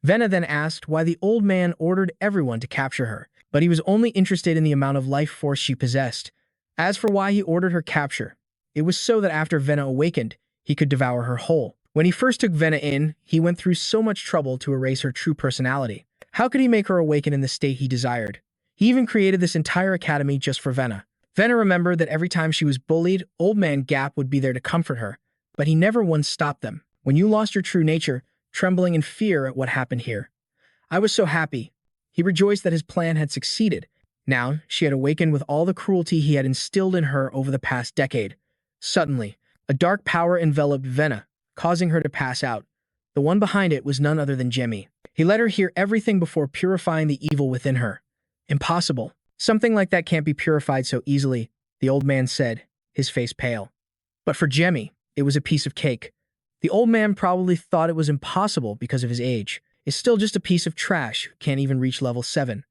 Venna then asked why the old man ordered everyone to capture her, but he was only interested in the amount of life force she possessed. As for why he ordered her capture, it was so that after Venna awakened, he could devour her whole. When he first took Venna in, he went through so much trouble to erase her true personality. How could he make her awaken in the state he desired? He even created this entire academy just for Venna. Venna remembered that every time she was bullied, Old Man Gap would be there to comfort her, but he never once stopped them. When you lost your true nature, trembling in fear at what happened here. I was so happy. He rejoiced that his plan had succeeded. Now, she had awakened with all the cruelty he had instilled in her over the past decade. Suddenly, a dark power enveloped Venna, causing her to pass out. The one behind it was none other than Jamie. He let her hear everything before purifying the evil within her. Impossible. Something like that can't be purified so easily, the old man said, his face pale. But for Jamie, it was a piece of cake. The old man probably thought it was impossible because of his age. It's still just a piece of trash who can't even reach level 7.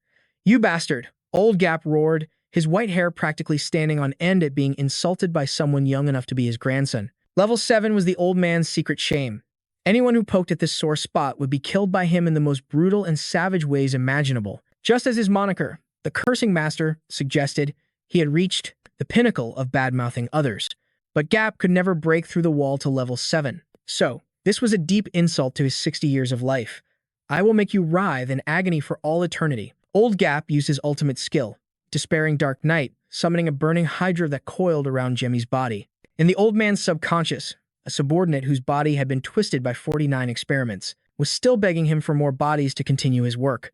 You bastard! Old Gap roared, his white hair practically standing on end at being insulted by someone young enough to be his grandson. Level 7 was the old man's secret shame. Anyone who poked at this sore spot would be killed by him in the most brutal and savage ways imaginable. Just as his moniker, the Cursing Master, suggested, he had reached the pinnacle of bad-mouthing others. But Gap could never break through the wall to level 7. So, this was a deep insult to his 60 years of life. I will make you writhe in agony for all eternity. Old Gap used his ultimate skill, Despairing Dark Night, summoning a burning hydra that coiled around Jemmy's body. In the old man's subconscious, a subordinate whose body had been twisted by 49 experiments, was still begging him for more bodies to continue his work.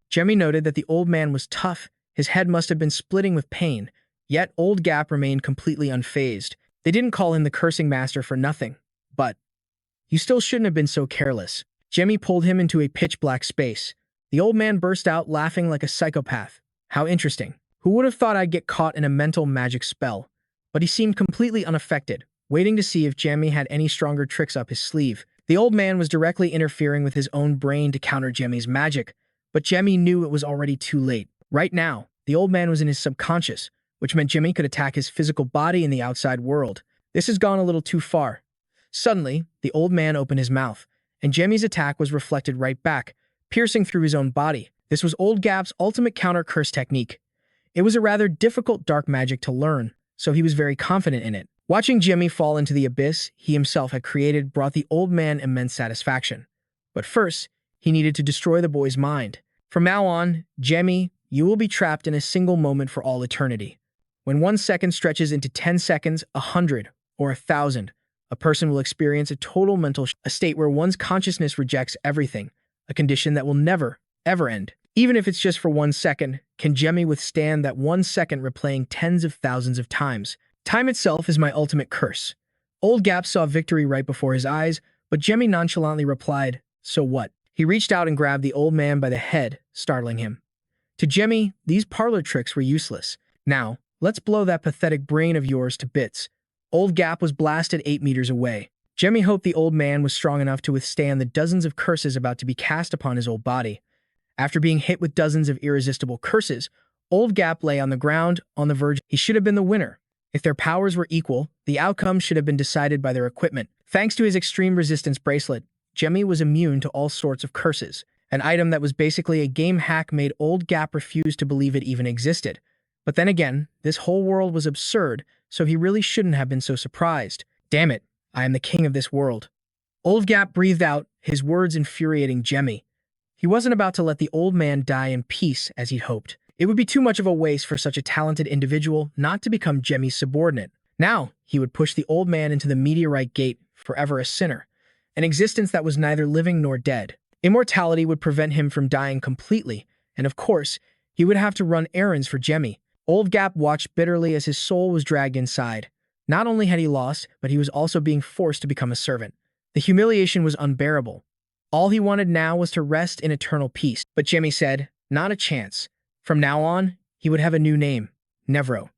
Jemmy noted that the old man was tough, his head must have been splitting with pain, yet Old Gap remained completely unfazed. They didn't call him the Cursing Master for nothing, but you still shouldn't have been so careless. Jemmy pulled him into a pitch-black space. The old man burst out laughing like a psychopath. How interesting. Who would have thought I'd get caught in a mental magic spell? But he seemed completely unaffected, waiting to see if Jemmy had any stronger tricks up his sleeve. The old man was directly interfering with his own brain to counter Jemmy's magic, but Jemmy knew it was already too late. Right now, the old man was in his subconscious, which meant Jemmy could attack his physical body in the outside world. This has gone a little too far. Suddenly, the old man opened his mouth, and Jemmy's attack was reflected right back, piercing through his own body. This was Old Gap's ultimate counter-curse technique. It was a rather difficult dark magic to learn, so he was very confident in it. Watching Jemmy fall into the abyss he himself had created brought the old man immense satisfaction. But first, he needed to destroy the boy's mind. From now on, Jemmy, you will be trapped in a single moment for all eternity. When 1 second stretches into 10 seconds, 100, or 1,000, a person will experience a total mental a state where one's consciousness rejects everything, a condition that will never, ever end. Even if it's just for 1 second, can Jemmy withstand that 1 second replaying tens of thousands of times? Time itself is my ultimate curse. Old Gap saw victory right before his eyes, but Jemmy nonchalantly replied, so what? He reached out and grabbed the old man by the head, startling him. To Jemmy, these parlor tricks were useless. Now, let's blow that pathetic brain of yours to bits. Old Gap was blasted 8 meters away. Jemmy hoped the old man was strong enough to withstand the dozens of curses about to be cast upon his old body. After being hit with dozens of irresistible curses, Old Gap lay on the ground, on the verge. He should have been the winner. If their powers were equal, the outcome should have been decided by their equipment. Thanks to his extreme resistance bracelet, Jemmy was immune to all sorts of curses. An item that was basically a game hack made Old Gap refuse to believe it even existed. But then again, this whole world was absurd, so he really shouldn't have been so surprised. Damn it, I am the king of this world. Old Gap breathed out, his words infuriating Jemmy. He wasn't about to let the old man die in peace as he'd hoped. It would be too much of a waste for such a talented individual not to become Jemmy's subordinate. Now, he would push the old man into the meteorite gate, forever a sinner, an existence that was neither living nor dead. Immortality would prevent him from dying completely, and of course, he would have to run errands for Jemmy. Old Gap watched bitterly as his soul was dragged inside. Not only had he lost, but he was also being forced to become a servant. The humiliation was unbearable. All he wanted now was to rest in eternal peace. But Jemmy said, not a chance. From now on, he would have a new name, Nevro.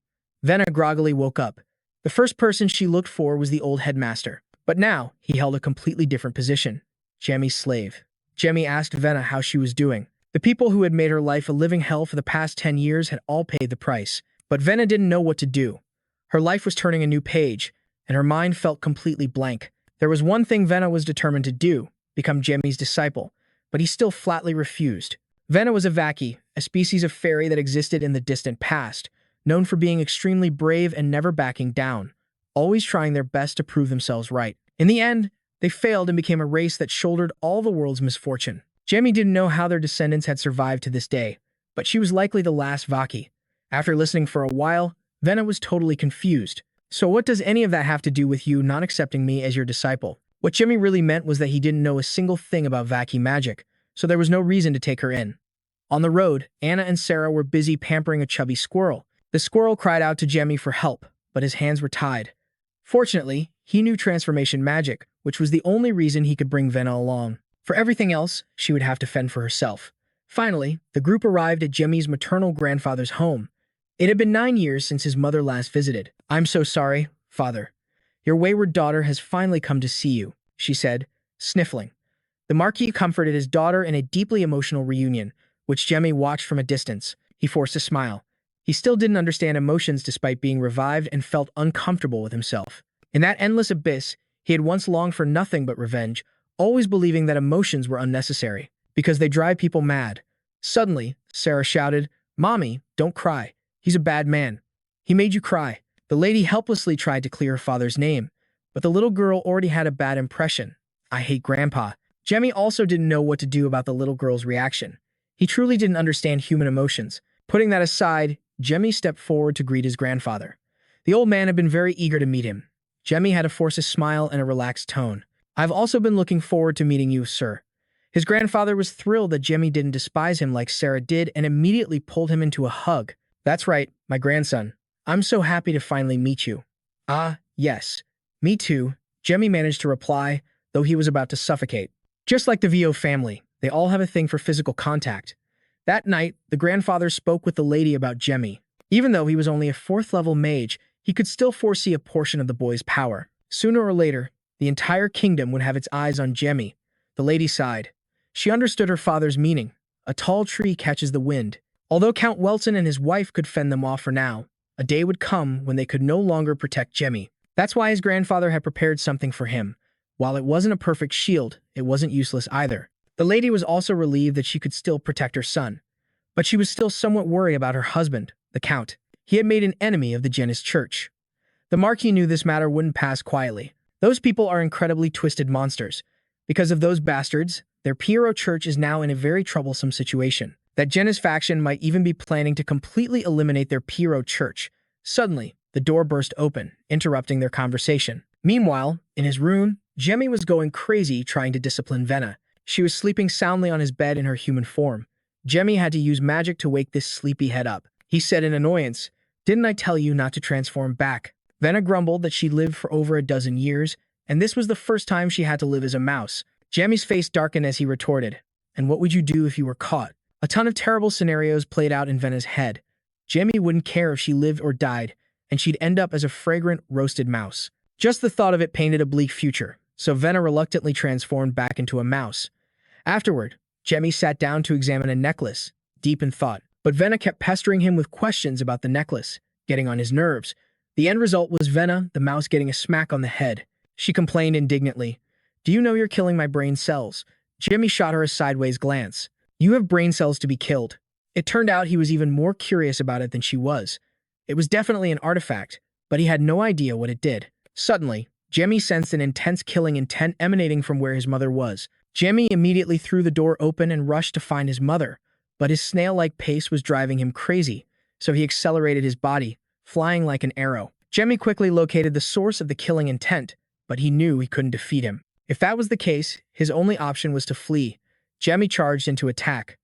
Venna groggily woke up. The first person she looked for was the old headmaster. But now, he held a completely different position. Jemmy's slave. Jemmy asked Venna how she was doing. The people who had made her life a living hell for the past 10 years had all paid the price. But Venna didn't know what to do. Her life was turning a new page, and her mind felt completely blank. There was one thing Venna was determined to do, become Jemmy's disciple, but he still flatly refused. Venna was a Vaki, a species of fairy that existed in the distant past, known for being extremely brave and never backing down, always trying their best to prove themselves right. In the end, they failed and became a race that shouldered all the world's misfortune. Jemmy didn't know how their descendants had survived to this day, but she was likely the last Vaki. After listening for a while, Venna was totally confused. So what does any of that have to do with you not accepting me as your disciple? What Jimmy really meant was that he didn't know a single thing about Vaki magic, so there was no reason to take her in. On the road, Anna and Sarah were busy pampering a chubby squirrel. The squirrel cried out to Jemmy for help, but his hands were tied. Fortunately, he knew transformation magic, which was the only reason he could bring Venna along. For everything else, she would have to fend for herself. Finally, the group arrived at Jemmy's maternal grandfather's home. It had been 9 years since his mother last visited. "I'm so sorry, father. Your wayward daughter has finally come to see you," she said, sniffling. The Marquis comforted his daughter in a deeply emotional reunion, which Jemmy watched from a distance. He forced a smile. He still didn't understand emotions despite being revived and felt uncomfortable with himself. In that endless abyss, he had once longed for nothing but revenge, always believing that emotions were unnecessary, because they drive people mad. Suddenly, Sarah shouted, "Mommy, don't cry. He's a bad man. He made you cry." The lady helplessly tried to clear her father's name, but the little girl already had a bad impression. "I hate Grandpa." Jemmy also didn't know what to do about the little girl's reaction. He truly didn't understand human emotions. Putting that aside, Jemmy stepped forward to greet his grandfather. The old man had been very eager to meet him. Jemmy had to force a smile and a relaxed tone. "I've also been looking forward to meeting you, sir." His grandfather was thrilled that Jemmy didn't despise him like Sarah did and immediately pulled him into a hug. "That's right, my grandson. I'm so happy to finally meet you." "Ah, yes. Me too," Jemmy managed to reply, though he was about to suffocate. Just like the VO family, they all have a thing for physical contact. That night, the grandfather spoke with the lady about Jemmy. Even though he was only a 4th-level mage, he could still foresee a portion of the boy's power. Sooner or later, the entire kingdom would have its eyes on Jemmy. The lady sighed. She understood her father's meaning. A tall tree catches the wind. Although Count Welton and his wife could fend them off for now, a day would come when they could no longer protect Jemmy. That's why his grandfather had prepared something for him. While it wasn't a perfect shield, it wasn't useless either. The lady was also relieved that she could still protect her son. But she was still somewhat worried about her husband, the Count. He had made an enemy of the Janus Church. The Marquis knew this matter wouldn't pass quietly. Those people are incredibly twisted monsters. Because of those bastards, their Piero Church is now in a very troublesome situation. That Janus faction might even be planning to completely eliminate their Piero Church. Suddenly, the door burst open, interrupting their conversation. Meanwhile, in his room, Jemmy was going crazy trying to discipline Venna. She was sleeping soundly on his bed in her human form. Jemmy had to use magic to wake this sleepy head up. He said in annoyance, "Didn't I tell you not to transform back?" Venna grumbled that she lived for over a dozen years, and this was the first time she had to live as a mouse. Jemmy's face darkened as he retorted, "And what would you do if you were caught?" A ton of terrible scenarios played out in Venna's head. Jemmy wouldn't care if she lived or died, and she'd end up as a fragrant, roasted mouse. Just the thought of it painted a bleak future, so Venna reluctantly transformed back into a mouse. Afterward, Jemmy sat down to examine a necklace, deep in thought. But Venna kept pestering him with questions about the necklace, getting on his nerves. The end result was Venna, the mouse, getting a smack on the head. She complained indignantly, "Do you know you're killing my brain cells?" Jemmy shot her a sideways glance. "You have brain cells to be killed." It turned out he was even more curious about it than she was. It was definitely an artifact, but he had no idea what it did. Suddenly, Jemmy sensed an intense killing intent emanating from where his mother was. Jemmy immediately threw the door open and rushed to find his mother, but his snail-like pace was driving him crazy, so he accelerated his body, flying like an arrow. Jemmy quickly located the source of the killing intent, but he knew he couldn't defeat him. If that was the case, his only option was to flee. Jemmy charged into attack.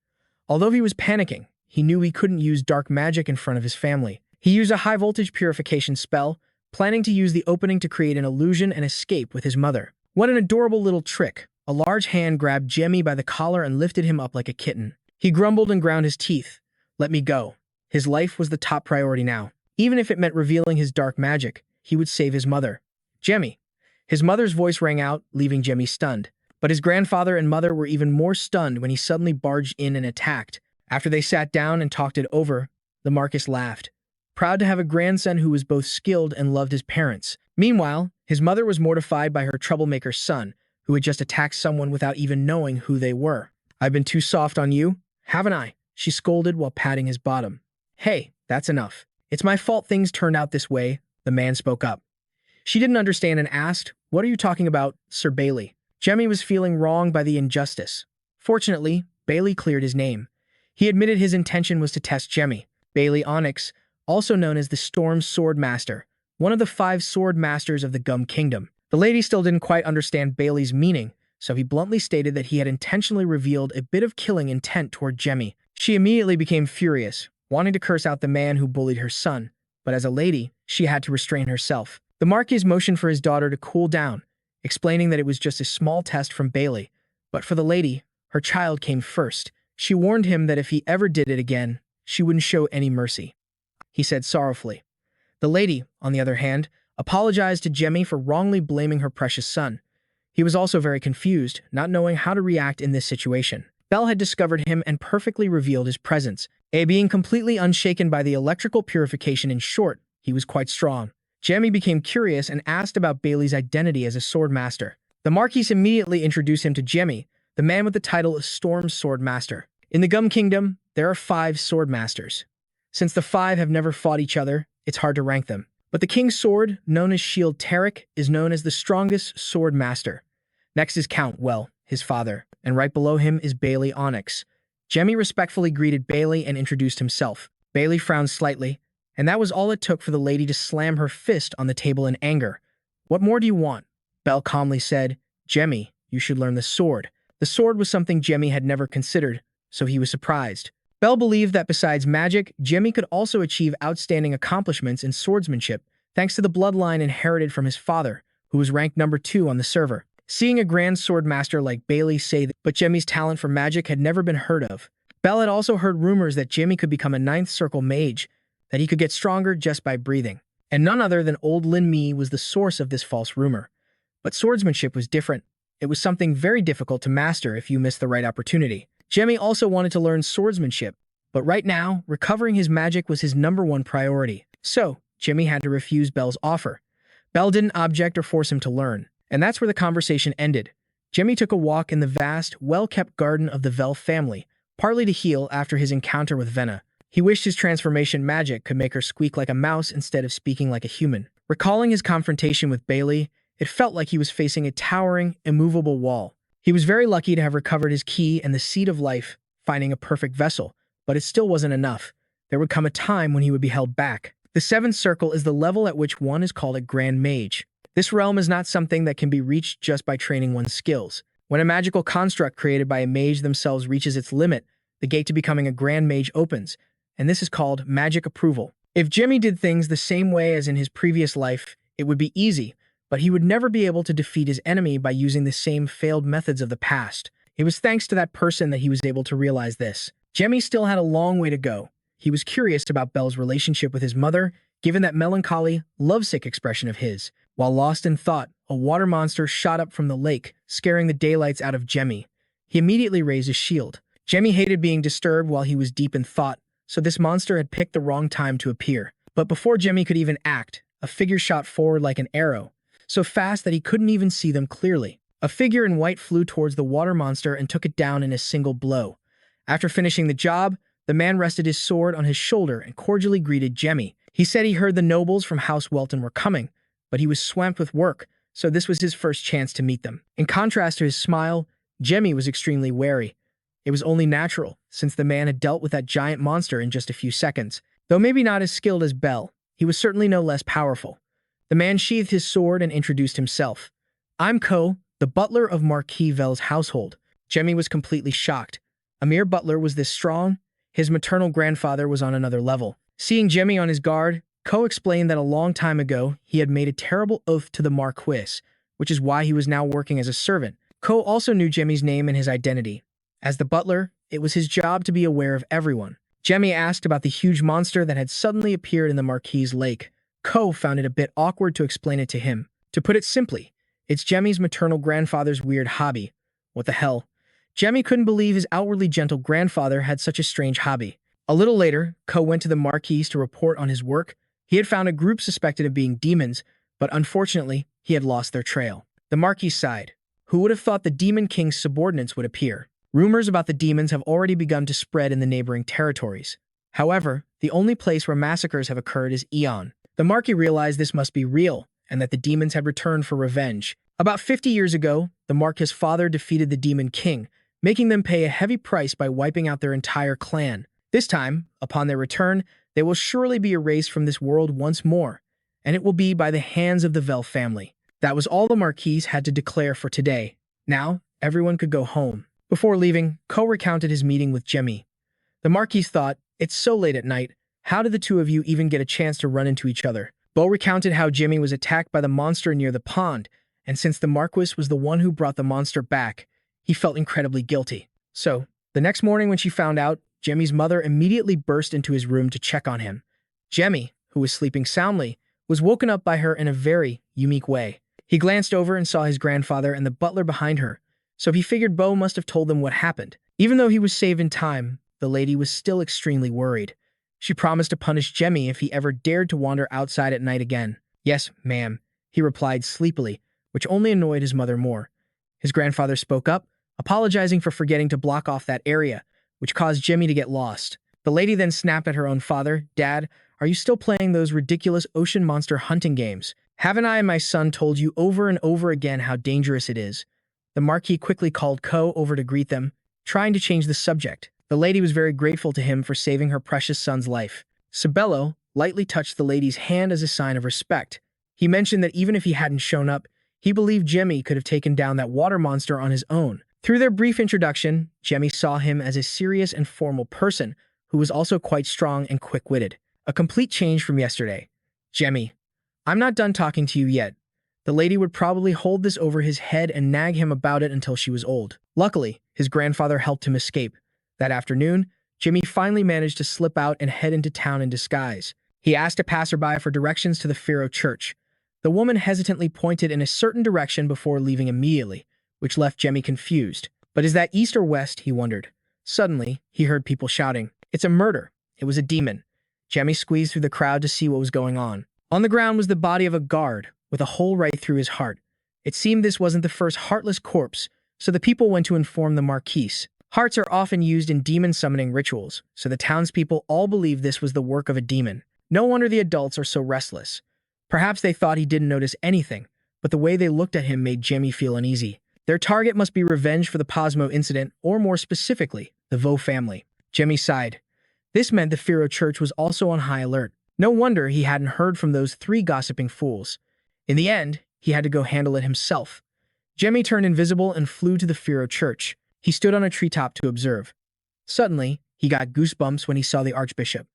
Although he was panicking, he knew he couldn't use dark magic in front of his family. He used a high-voltage purification spell, planning to use the opening to create an illusion and escape with his mother. What an adorable little trick! A large hand grabbed Jemmy by the collar and lifted him up like a kitten. He grumbled and ground his teeth. "Let me go." His life was the top priority now. Even if it meant revealing his dark magic, he would save his mother. "Jemmy." His mother's voice rang out, leaving Jemmy stunned. But his grandfather and mother were even more stunned when he suddenly barged in and attacked. After they sat down and talked it over, the Marquis laughed, proud to have a grandson who was both skilled and loved his parents. Meanwhile, his mother was mortified by her troublemaker son, who had just attacked someone without even knowing who they were. "I've been too soft on you, haven't I?" she scolded while patting his bottom. "Hey, that's enough. It's my fault things turned out this way," the man spoke up. She didn't understand and asked, "What are you talking about, Sir Bailey?" Jemmy was feeling wronged by the injustice. Fortunately, Bailey cleared his name. He admitted his intention was to test Jemmy. Bailey Onyx, also known as the Storm Sword Master, one of the 5 sword masters of the Gum Kingdom. The lady still didn't quite understand Bailey's meaning, so he bluntly stated that he had intentionally revealed a bit of killing intent toward Jamie. She immediately became furious, wanting to curse out the man who bullied her son, but as a lady, she had to restrain herself. The Marquis motioned for his daughter to cool down, explaining that it was just a small test from Bailey, but for the lady, her child came first. She warned him that if he ever did it again, she wouldn't show any mercy. He said sorrowfully. The lady, on the other hand, apologized to Jamie for wrongly blaming her precious son. He was also very confused, not knowing how to react in this situation. Belle had discovered him and perfectly revealed his presence. Being completely unshaken by the electrical purification. In short, he was quite strong. Jamie became curious and asked about Bailey's identity as a sword master. The Marquis immediately introduced him to Jamie, the man with the title of Storm Sword Master. In the Gum Kingdom, there are 5 sword masters. Since the 5 have never fought each other, it's hard to rank them. But the King's Sword, known as Shield Tarek, is known as the strongest sword master. Next is Count Well, his father, and right below him is Bailey Onyx. Jamie respectfully greeted Bailey and introduced himself. Bailey frowned slightly, and that was all it took for the lady to slam her fist on the table in anger. "What more do you want?" Belle calmly said. "Jamie, you should learn the sword." The sword was something Jamie had never considered, so he was surprised. Belle believed that besides magic, Jamie could also achieve outstanding accomplishments in swordsmanship, thanks to the bloodline inherited from his father, who was ranked number 2 on the server. Seeing a grand sword master like Bailey say that, but Jamie's talent for magic had never been heard of. Belle had also heard rumors that Jamie could become a 9th circle mage, that he could get stronger just by breathing. And none other than old Lin Mi was the source of this false rumor. But swordsmanship was different. It was something very difficult to master if you missed the right opportunity. Jamie also wanted to learn swordsmanship, but right now, recovering his magic was his #1 priority. So, Jamie had to refuse Belle's offer. Belle didn't object or force him to learn, and that's where the conversation ended. Jamie took a walk in the vast, well-kept garden of the Vel family, partly to heal after his encounter with Venna. He wished his transformation magic could make her squeak like a mouse instead of speaking like a human. Recalling his confrontation with Bailey, it felt like he was facing a towering, immovable wall. He was very lucky to have recovered his key and the seed of life, finding a perfect vessel, but it still wasn't enough. There would come a time when he would be held back. The 7th circle is the level at which one is called a Grand Mage. This realm is not something that can be reached just by training one's skills. When a magical construct created by a mage themselves reaches its limit, the gate to becoming a Grand Mage opens, and this is called magic approval. If Jimmy did things the same way as in his previous life, it would be easy, but he would never be able to defeat his enemy by using the same failed methods of the past. It was thanks to that person that he was able to realize this. Jimmy still had a long way to go. He was curious about Belle's relationship with his mother, given that melancholy, lovesick expression of his. While lost in thought, a water monster shot up from the lake, scaring the daylights out of Jemmy. He immediately raised his shield. Jemmy hated being disturbed while he was deep in thought, so this monster had picked the wrong time to appear. But before Jemmy could even act, a figure shot forward like an arrow, so fast that he couldn't even see them clearly. A figure in white flew towards the water monster and took it down in a single blow. After finishing the job, the man rested his sword on his shoulder and cordially greeted Jemmy. He said he heard the nobles from House Welton were coming, but he was swamped with work, so this was his first chance to meet them. In contrast to his smile, Jemmy was extremely wary. It was only natural, since the man had dealt with that giant monster in just a few seconds. Though maybe not as skilled as Belle, he was certainly no less powerful. The man sheathed his sword and introduced himself. "I'm Ko, the butler of Marquis Vel's household." Jemmy was completely shocked. A mere butler was this strong? His maternal grandfather was on another level. Seeing Jemmy on his guard, Ko explained that a long time ago he had made a terrible oath to the Marquis, which is why he was now working as a servant. Ko also knew Jemmy's name and his identity. As the butler, it was his job to be aware of everyone. Jemmy asked about the huge monster that had suddenly appeared in the Marquis' lake. Ko found it a bit awkward to explain it to him. To put it simply, it's Jemmy's maternal grandfather's weird hobby. What the hell? Jemmy couldn't believe his outwardly gentle grandfather had such a strange hobby. A little later, Ko went to the Marquis to report on his work. He had found a group suspected of being demons, but unfortunately, he had lost their trail. The Marquis sighed. Who would have thought the Demon King's subordinates would appear? Rumors about the demons have already begun to spread in the neighboring territories. However, the only place where massacres have occurred is Eon. The Marquis realized this must be real, and that the demons had returned for revenge. About 50 years ago, the Marquis' father defeated the Demon King, making them pay a heavy price by wiping out their entire clan. This time, upon their return, they will surely be erased from this world once more. and it will be by the hands of the Vel family. That was all the Marquis had to declare for today. Now, everyone could go home. Before leaving, Ko recounted his meeting with Jamie. The Marquis thought, "It's so late at night. How did the two of you even get a chance to run into each other?" Bo recounted how Jamie was attacked by the monster near the pond, and since the Marquis was the one who brought the monster back, he felt incredibly guilty. So, the next morning when she found out, Jamie's mother immediately burst into his room to check on him. Jamie, who was sleeping soundly, was woken up by her in a very unique way. He glanced over and saw his grandfather and the butler behind her, so he figured Bo must have told them what happened. Even though he was saved in time, the lady was still extremely worried. She promised to punish Jamie if he ever dared to wander outside at night again. "Yes, ma'am," he replied sleepily, which only annoyed his mother more. His grandfather spoke up, apologizing for forgetting to block off that area, which caused Jamie to get lost. The lady then snapped at her own father. "Dad, are you still playing those ridiculous ocean monster hunting games? Haven't I and my son told you over and over again how dangerous it is?" The Marquis quickly called Ko over to greet them, trying to change the subject. The lady was very grateful to him for saving her precious son's life. Sabello lightly touched the lady's hand as a sign of respect. He mentioned that even if he hadn't shown up, he believed Jamie could have taken down that water monster on his own. Through their brief introduction, Jamie saw him as a serious and formal person who was also quite strong and quick-witted. A complete change from yesterday. "Jamie, I'm not done talking to you yet." The lady would probably hold this over his head and nag him about it until she was old. Luckily, his grandfather helped him escape. That afternoon, Jimmy finally managed to slip out and head into town in disguise. He asked a passerby for directions to the Pharaoh church. The woman hesitantly pointed in a certain direction before leaving immediately, which left Jimmy confused. But is that east or west, he wondered. Suddenly, he heard people shouting, "It's a murder!" It was a demon. Jimmy squeezed through the crowd to see what was going on. On the ground was the body of a guard, with a hole right through his heart. It seemed this wasn't the first heartless corpse, so the people went to inform the Marquis. Hearts are often used in demon summoning rituals, so the townspeople all believed this was the work of a demon. No wonder the adults are so restless. Perhaps they thought he didn't notice anything, but the way they looked at him made Jimmy feel uneasy. Their target must be revenge for the Posmo incident, or more specifically, the Vo family. Jimmy sighed. This meant the Pharaoh church was also on high alert. No wonder he hadn't heard from those three gossiping fools. In the end, he had to go handle it himself. Jimmy turned invisible and flew to the Pharaoh church. He stood on a treetop to observe. Suddenly, he got goosebumps when he saw the archbishop.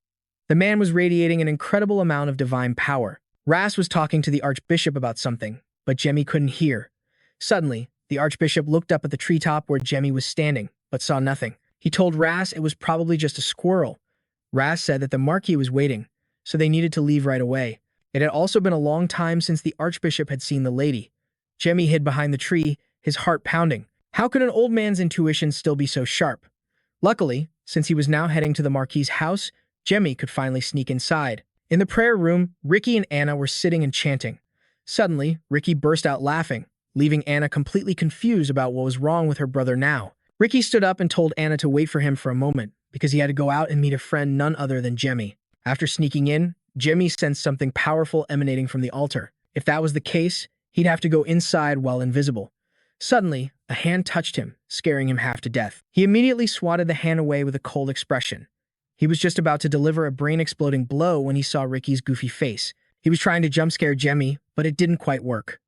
The man was radiating an incredible amount of divine power. Ras was talking to the archbishop about something, but Jemmy couldn't hear. Suddenly, the archbishop looked up at the treetop where Jemmy was standing, but saw nothing. He told Ras it was probably just a squirrel. Ras said that the Marquis was waiting, so they needed to leave right away. It had also been a long time since the archbishop had seen the lady. Jemmy hid behind the tree, his heart pounding. How could an old man's intuition still be so sharp? Luckily, since he was now heading to the Marquis's house, Jemmy could finally sneak inside. In the prayer room, Ricky and Anna were sitting and chanting. Suddenly, Ricky burst out laughing, leaving Anna completely confused about what was wrong with her brother now. Ricky stood up and told Anna to wait for him for a moment, because he had to go out and meet a friend none other than Jemmy. After sneaking in, Jemmy sensed something powerful emanating from the altar. If that was the case, he'd have to go inside while invisible. Suddenly, a hand touched him, scaring him half to death. He immediately swatted the hand away with a cold expression. He was just about to deliver a brain-exploding blow when he saw Ricky's goofy face. He was trying to jump-scare Jemmy, but it didn't quite work.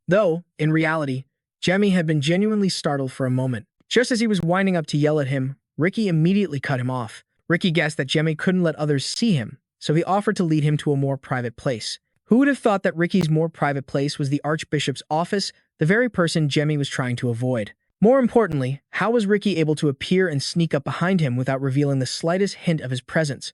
Though, in reality, Jemmy had been genuinely startled for a moment. Just as he was winding up to yell at him, Ricky immediately cut him off. Ricky guessed that Jemmy couldn't let others see him, so he offered to lead him to a more private place. Who would have thought that Ricky's more private place was the Archbishop's office, the very person Jemmy was trying to avoid? More importantly, how was Ricky able to appear and sneak up behind him without revealing the slightest hint of his presence?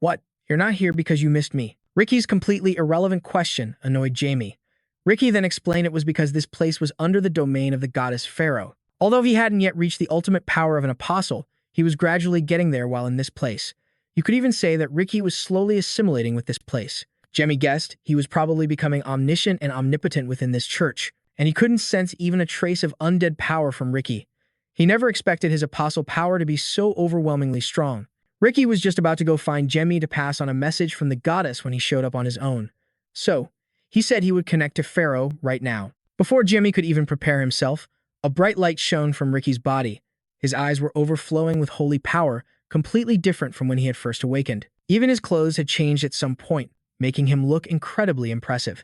What? You're not here because you missed me? Ricky's completely irrelevant question annoyed Jamie. Ricky then explained it was because this place was under the domain of the goddess Pharaoh. Although he hadn't yet reached the ultimate power of an apostle, he was gradually getting there while in this place. You could even say that Ricky was slowly assimilating with this place. Jemmy guessed he was probably becoming omniscient and omnipotent within this church, and he couldn't sense even a trace of undead power from Ricky. He never expected his apostle power to be so overwhelmingly strong. Ricky was just about to go find Jemmy to pass on a message from the goddess when he showed up on his own. So, he said he would connect to Pharaoh right now. Before Jemmy could even prepare himself, a bright light shone from Ricky's body. His eyes were overflowing with holy power, completely different from when he had first awakened. Even his clothes had changed at some point, making him look incredibly impressive.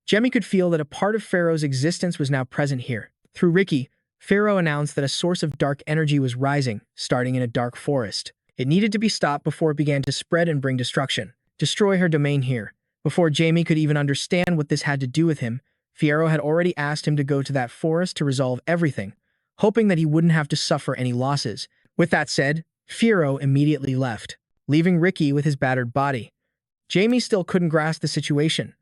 Jamie could feel that a part of Pharaoh's existence was now present here. Through Ricky, Pharaoh announced that a source of dark energy was rising, starting in a dark forest. It needed to be stopped before it began to spread and bring destruction. Destroy her domain here. Before Jamie could even understand what this had to do with him, Pharaoh had already asked him to go to that forest to resolve everything, hoping that he wouldn't have to suffer any losses. With that said, Pharaoh immediately left, leaving Ricky with his battered body. Jamie still couldn't grasp the situation.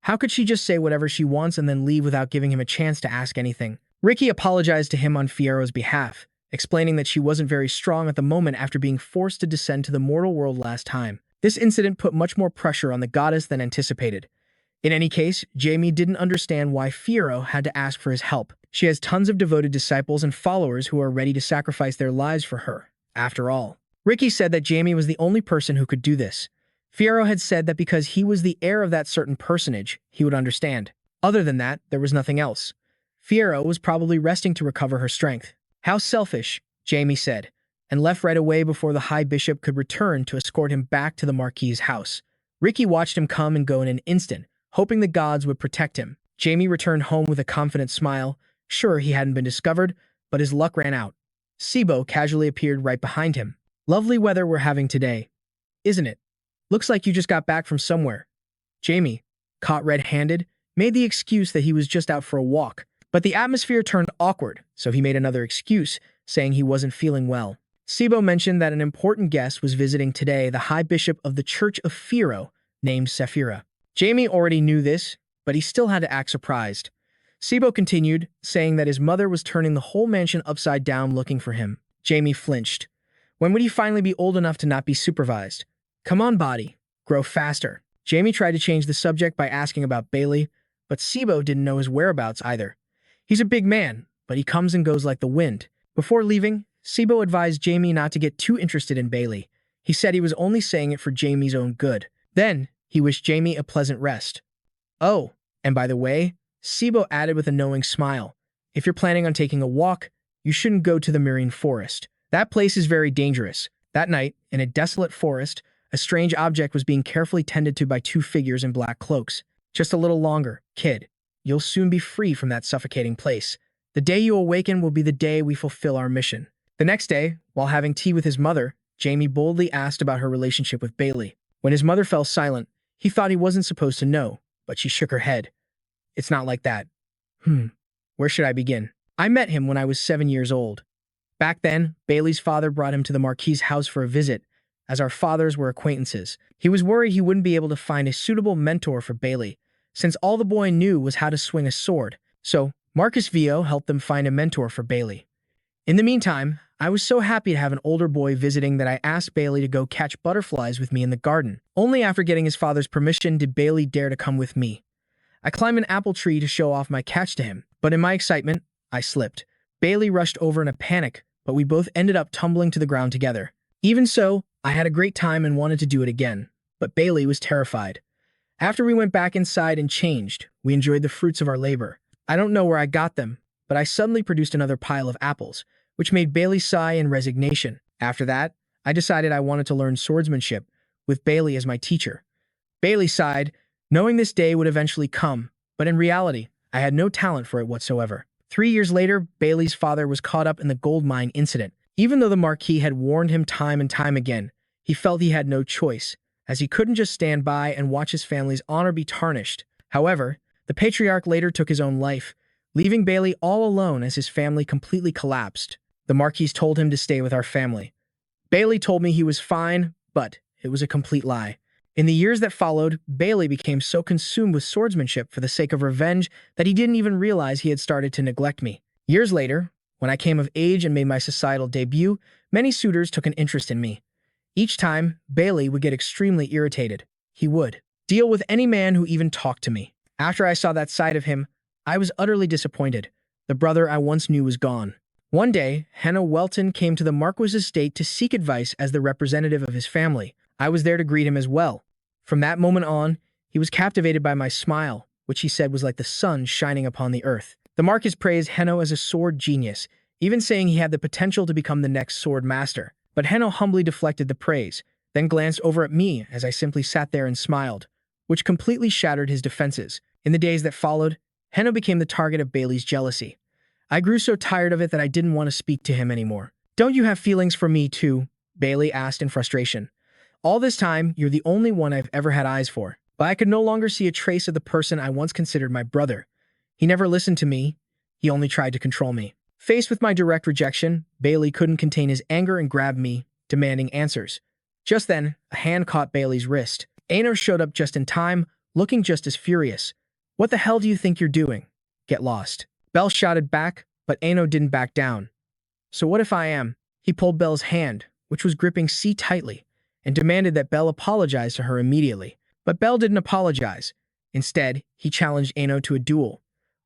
How could she just say whatever she wants and then leave without giving him a chance to ask anything? Ricky apologized to him on Pharaoh's behalf, explaining that she wasn't very strong at the moment after being forced to descend to the mortal world last time. This incident put much more pressure on the goddess than anticipated. In any case, Jamie didn't understand why Pharaoh had to ask for his help. She has tons of devoted disciples and followers who are ready to sacrifice their lives for her, after all. Ricky said that Jamie was the only person who could do this. Pharaoh had said that because he was the heir of that certain personage, he would understand. Other than that, there was nothing else. Pharaoh was probably resting to recover her strength. How selfish, Jamie said, and left right away before the High Bishop could return to escort him back to the Marquis's house. Ricky watched him come and go in an instant, hoping the gods would protect him. Jamie returned home with a confident smile. Sure, he hadn't been discovered, but his luck ran out. Sibo casually appeared right behind him. Lovely weather we're having today, isn't it? Looks like you just got back from somewhere. Jamie, caught red-handed, made the excuse that he was just out for a walk, but the atmosphere turned awkward, so he made another excuse, saying he wasn't feeling well. Sibo mentioned that an important guest was visiting today, the High Bishop of the Church of Pharaoh, named Sephira. Jamie already knew this, but he still had to act surprised. Sibo continued, saying that his mother was turning the whole mansion upside down looking for him. Jamie flinched. When would he finally be old enough to not be supervised? Come on, body. Grow faster. Jamie tried to change the subject by asking about Bailey, but Sibo didn't know his whereabouts either. He's a big man, but he comes and goes like the wind. Before leaving, Sibo advised Jamie not to get too interested in Bailey. He said he was only saying it for Jamie's own good. Then, he wished Jamie a pleasant rest. Oh, and by the way, Sibo added with a knowing smile, if you're planning on taking a walk, you shouldn't go to the Marine Forest. That place is very dangerous. That night, in a desolate forest, a strange object was being carefully tended to by two figures in black cloaks. Just a little longer, kid. You'll soon be free from that suffocating place. The day you awaken will be the day we fulfill our mission. The next day, while having tea with his mother, Jamie boldly asked about her relationship with Bailey. When his mother fell silent, he thought he wasn't supposed to know, but she shook her head. It's not like that. Where should I begin? I met him when I was 7 years old. Back then, Bailey's father brought him to the Marquis's house for a visit, as our fathers were acquaintances. He was worried he wouldn't be able to find a suitable mentor for Bailey, since all the boy knew was how to swing a sword. So, Marcus Vio helped them find a mentor for Bailey. In the meantime, I was so happy to have an older boy visiting that I asked Bailey to go catch butterflies with me in the garden. Only after getting his father's permission did Bailey dare to come with me. I climbed an apple tree to show off my catch to him, but in my excitement, I slipped. Bailey rushed over in a panic, but we both ended up tumbling to the ground together. Even so, I had a great time and wanted to do it again, but Bailey was terrified. After we went back inside and changed, we enjoyed the fruits of our labor. I don't know where I got them, but I suddenly produced another pile of apples, which made Bailey sigh in resignation. After that, I decided I wanted to learn swordsmanship, with Bailey as my teacher. Bailey sighed, knowing this day would eventually come, but in reality, I had no talent for it whatsoever. 3 years later, Bailey's father was caught up in the gold mine incident. Even though the Marquis had warned him time and time again, he felt he had no choice, as he couldn't just stand by and watch his family's honor be tarnished. However, the patriarch later took his own life, leaving Bailey all alone as his family completely collapsed. The Marquis told him to stay with our family. Bailey told me he was fine, but it was a complete lie. In the years that followed, Bailey became so consumed with swordsmanship for the sake of revenge that he didn't even realize he had started to neglect me. Years later, when I came of age and made my societal debut, many suitors took an interest in me. Each time, Bailey would get extremely irritated. He would deal with any man who even talked to me. After I saw that side of him, I was utterly disappointed. The brother I once knew was gone. One day, Jamie Welton came to the Marquis's estate to seek advice as the representative of his family. I was there to greet him as well. From that moment on, he was captivated by my smile, which he said was like the sun shining upon the earth. The Marquis praised Heno as a sword genius, even saying he had the potential to become the next sword master. But Heno humbly deflected the praise, then glanced over at me as I simply sat there and smiled. which completely shattered his defenses. In the days that followed, Henno became the target of Bailey's jealousy. I grew so tired of it that I didn't want to speak to him anymore. Don't you have feelings for me too? Bailey asked in frustration. All this time, you're the only one I've ever had eyes for. But I could no longer see a trace of the person I once considered my brother. He never listened to me. He only tried to control me. Faced with my direct rejection, Bailey couldn't contain his anger and grabbed me, demanding answers. Just then, a hand caught Bailey's wrist. Aino showed up just in time, looking just as furious. What the hell do you think you're doing? Get lost. Belle shouted back, but Aino didn't back down. So what if I am? He pulled Belle's hand, which was gripping C tightly, and demanded that Belle apologize to her immediately. But Belle didn't apologize. Instead, he challenged Aino to a duel.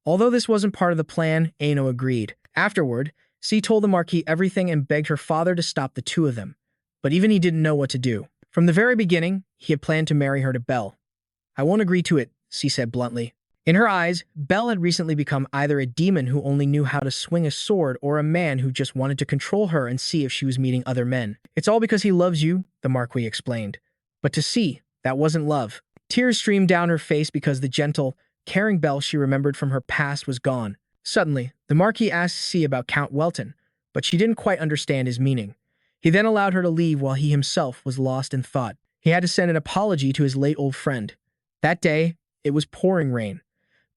Although this wasn't part of the plan, Aino agreed. Afterward, C told the Marquis everything and begged her father to stop the two of them. But even he didn't know what to do. From the very beginning, he had planned to marry her to Belle. I won't agree to it, C said bluntly. In her eyes, Belle had recently become either a demon who only knew how to swing a sword or a man who just wanted to control her and see if she was meeting other men. It's all because he loves you, the Marquis explained. But to C, that wasn't love. Tears streamed down her face because the gentle, caring Belle she remembered from her past was gone. Suddenly, the Marquis asked C about Count Welton, but she didn't quite understand his meaning. He then allowed her to leave while he himself was lost in thought. He had to send an apology to his late old friend. That day, it was pouring rain.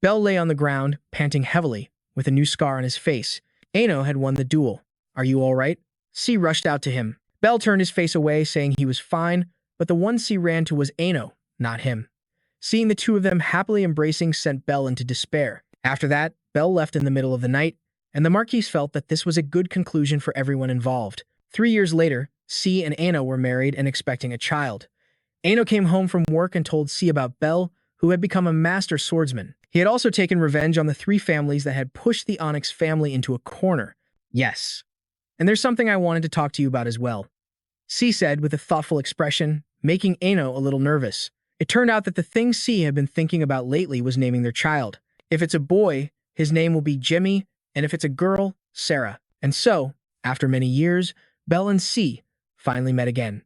Belle lay on the ground, panting heavily, with a new scar on his face. Aino had won the duel. Are you all right? C rushed out to him. Belle turned his face away, saying he was fine, but the one C ran to was Aino, not him. Seeing the two of them happily embracing sent Belle into despair. After that, Belle left in the middle of the night, and the Marquis felt that this was a good conclusion for everyone involved. 3 years later, C and Aino were married and expecting a child. Aino came home from work and told C about Belle, who had become a master swordsman. He had also taken revenge on the 3 families that had pushed the Onyx family into a corner. Yes. And there's something I wanted to talk to you about as well, C said with a thoughtful expression, making Aino a little nervous. It turned out that the thing C had been thinking about lately was naming their child. If it's a boy, his name will be Jimmy, and if it's a girl, Sarah. And so, after many years, Belle and C finally met again.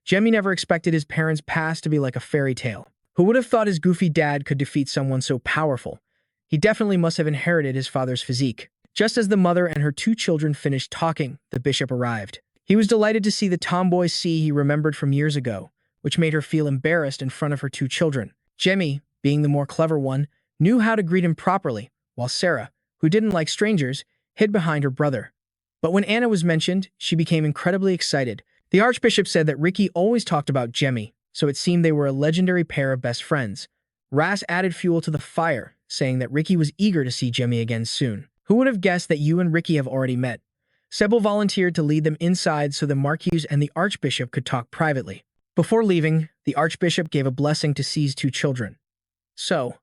Jimmy never expected his parents' past to be like a fairy tale. Who would have thought his goofy dad could defeat someone so powerful? He definitely must have inherited his father's physique. Just as the mother and her 2 children finished talking, the bishop arrived. He was delighted to see the tomboy C he remembered from years ago, which made her feel embarrassed in front of her 2 children. Jemmy, being the more clever one, knew how to greet him properly, while Sarah, who didn't like strangers, hid behind her brother. But when Anna was mentioned, she became incredibly excited. The archbishop said that Ricky always talked about Jemmy, so it seemed they were a legendary pair of best friends. Ras added fuel to the fire, saying that Ricky was eager to see Jemmy again soon. Who would have guessed that you and Ricky have already met? Sebel volunteered to lead them inside so the Marquis and the archbishop could talk privately. Before leaving, the archbishop gave a blessing to C's 2 children. So,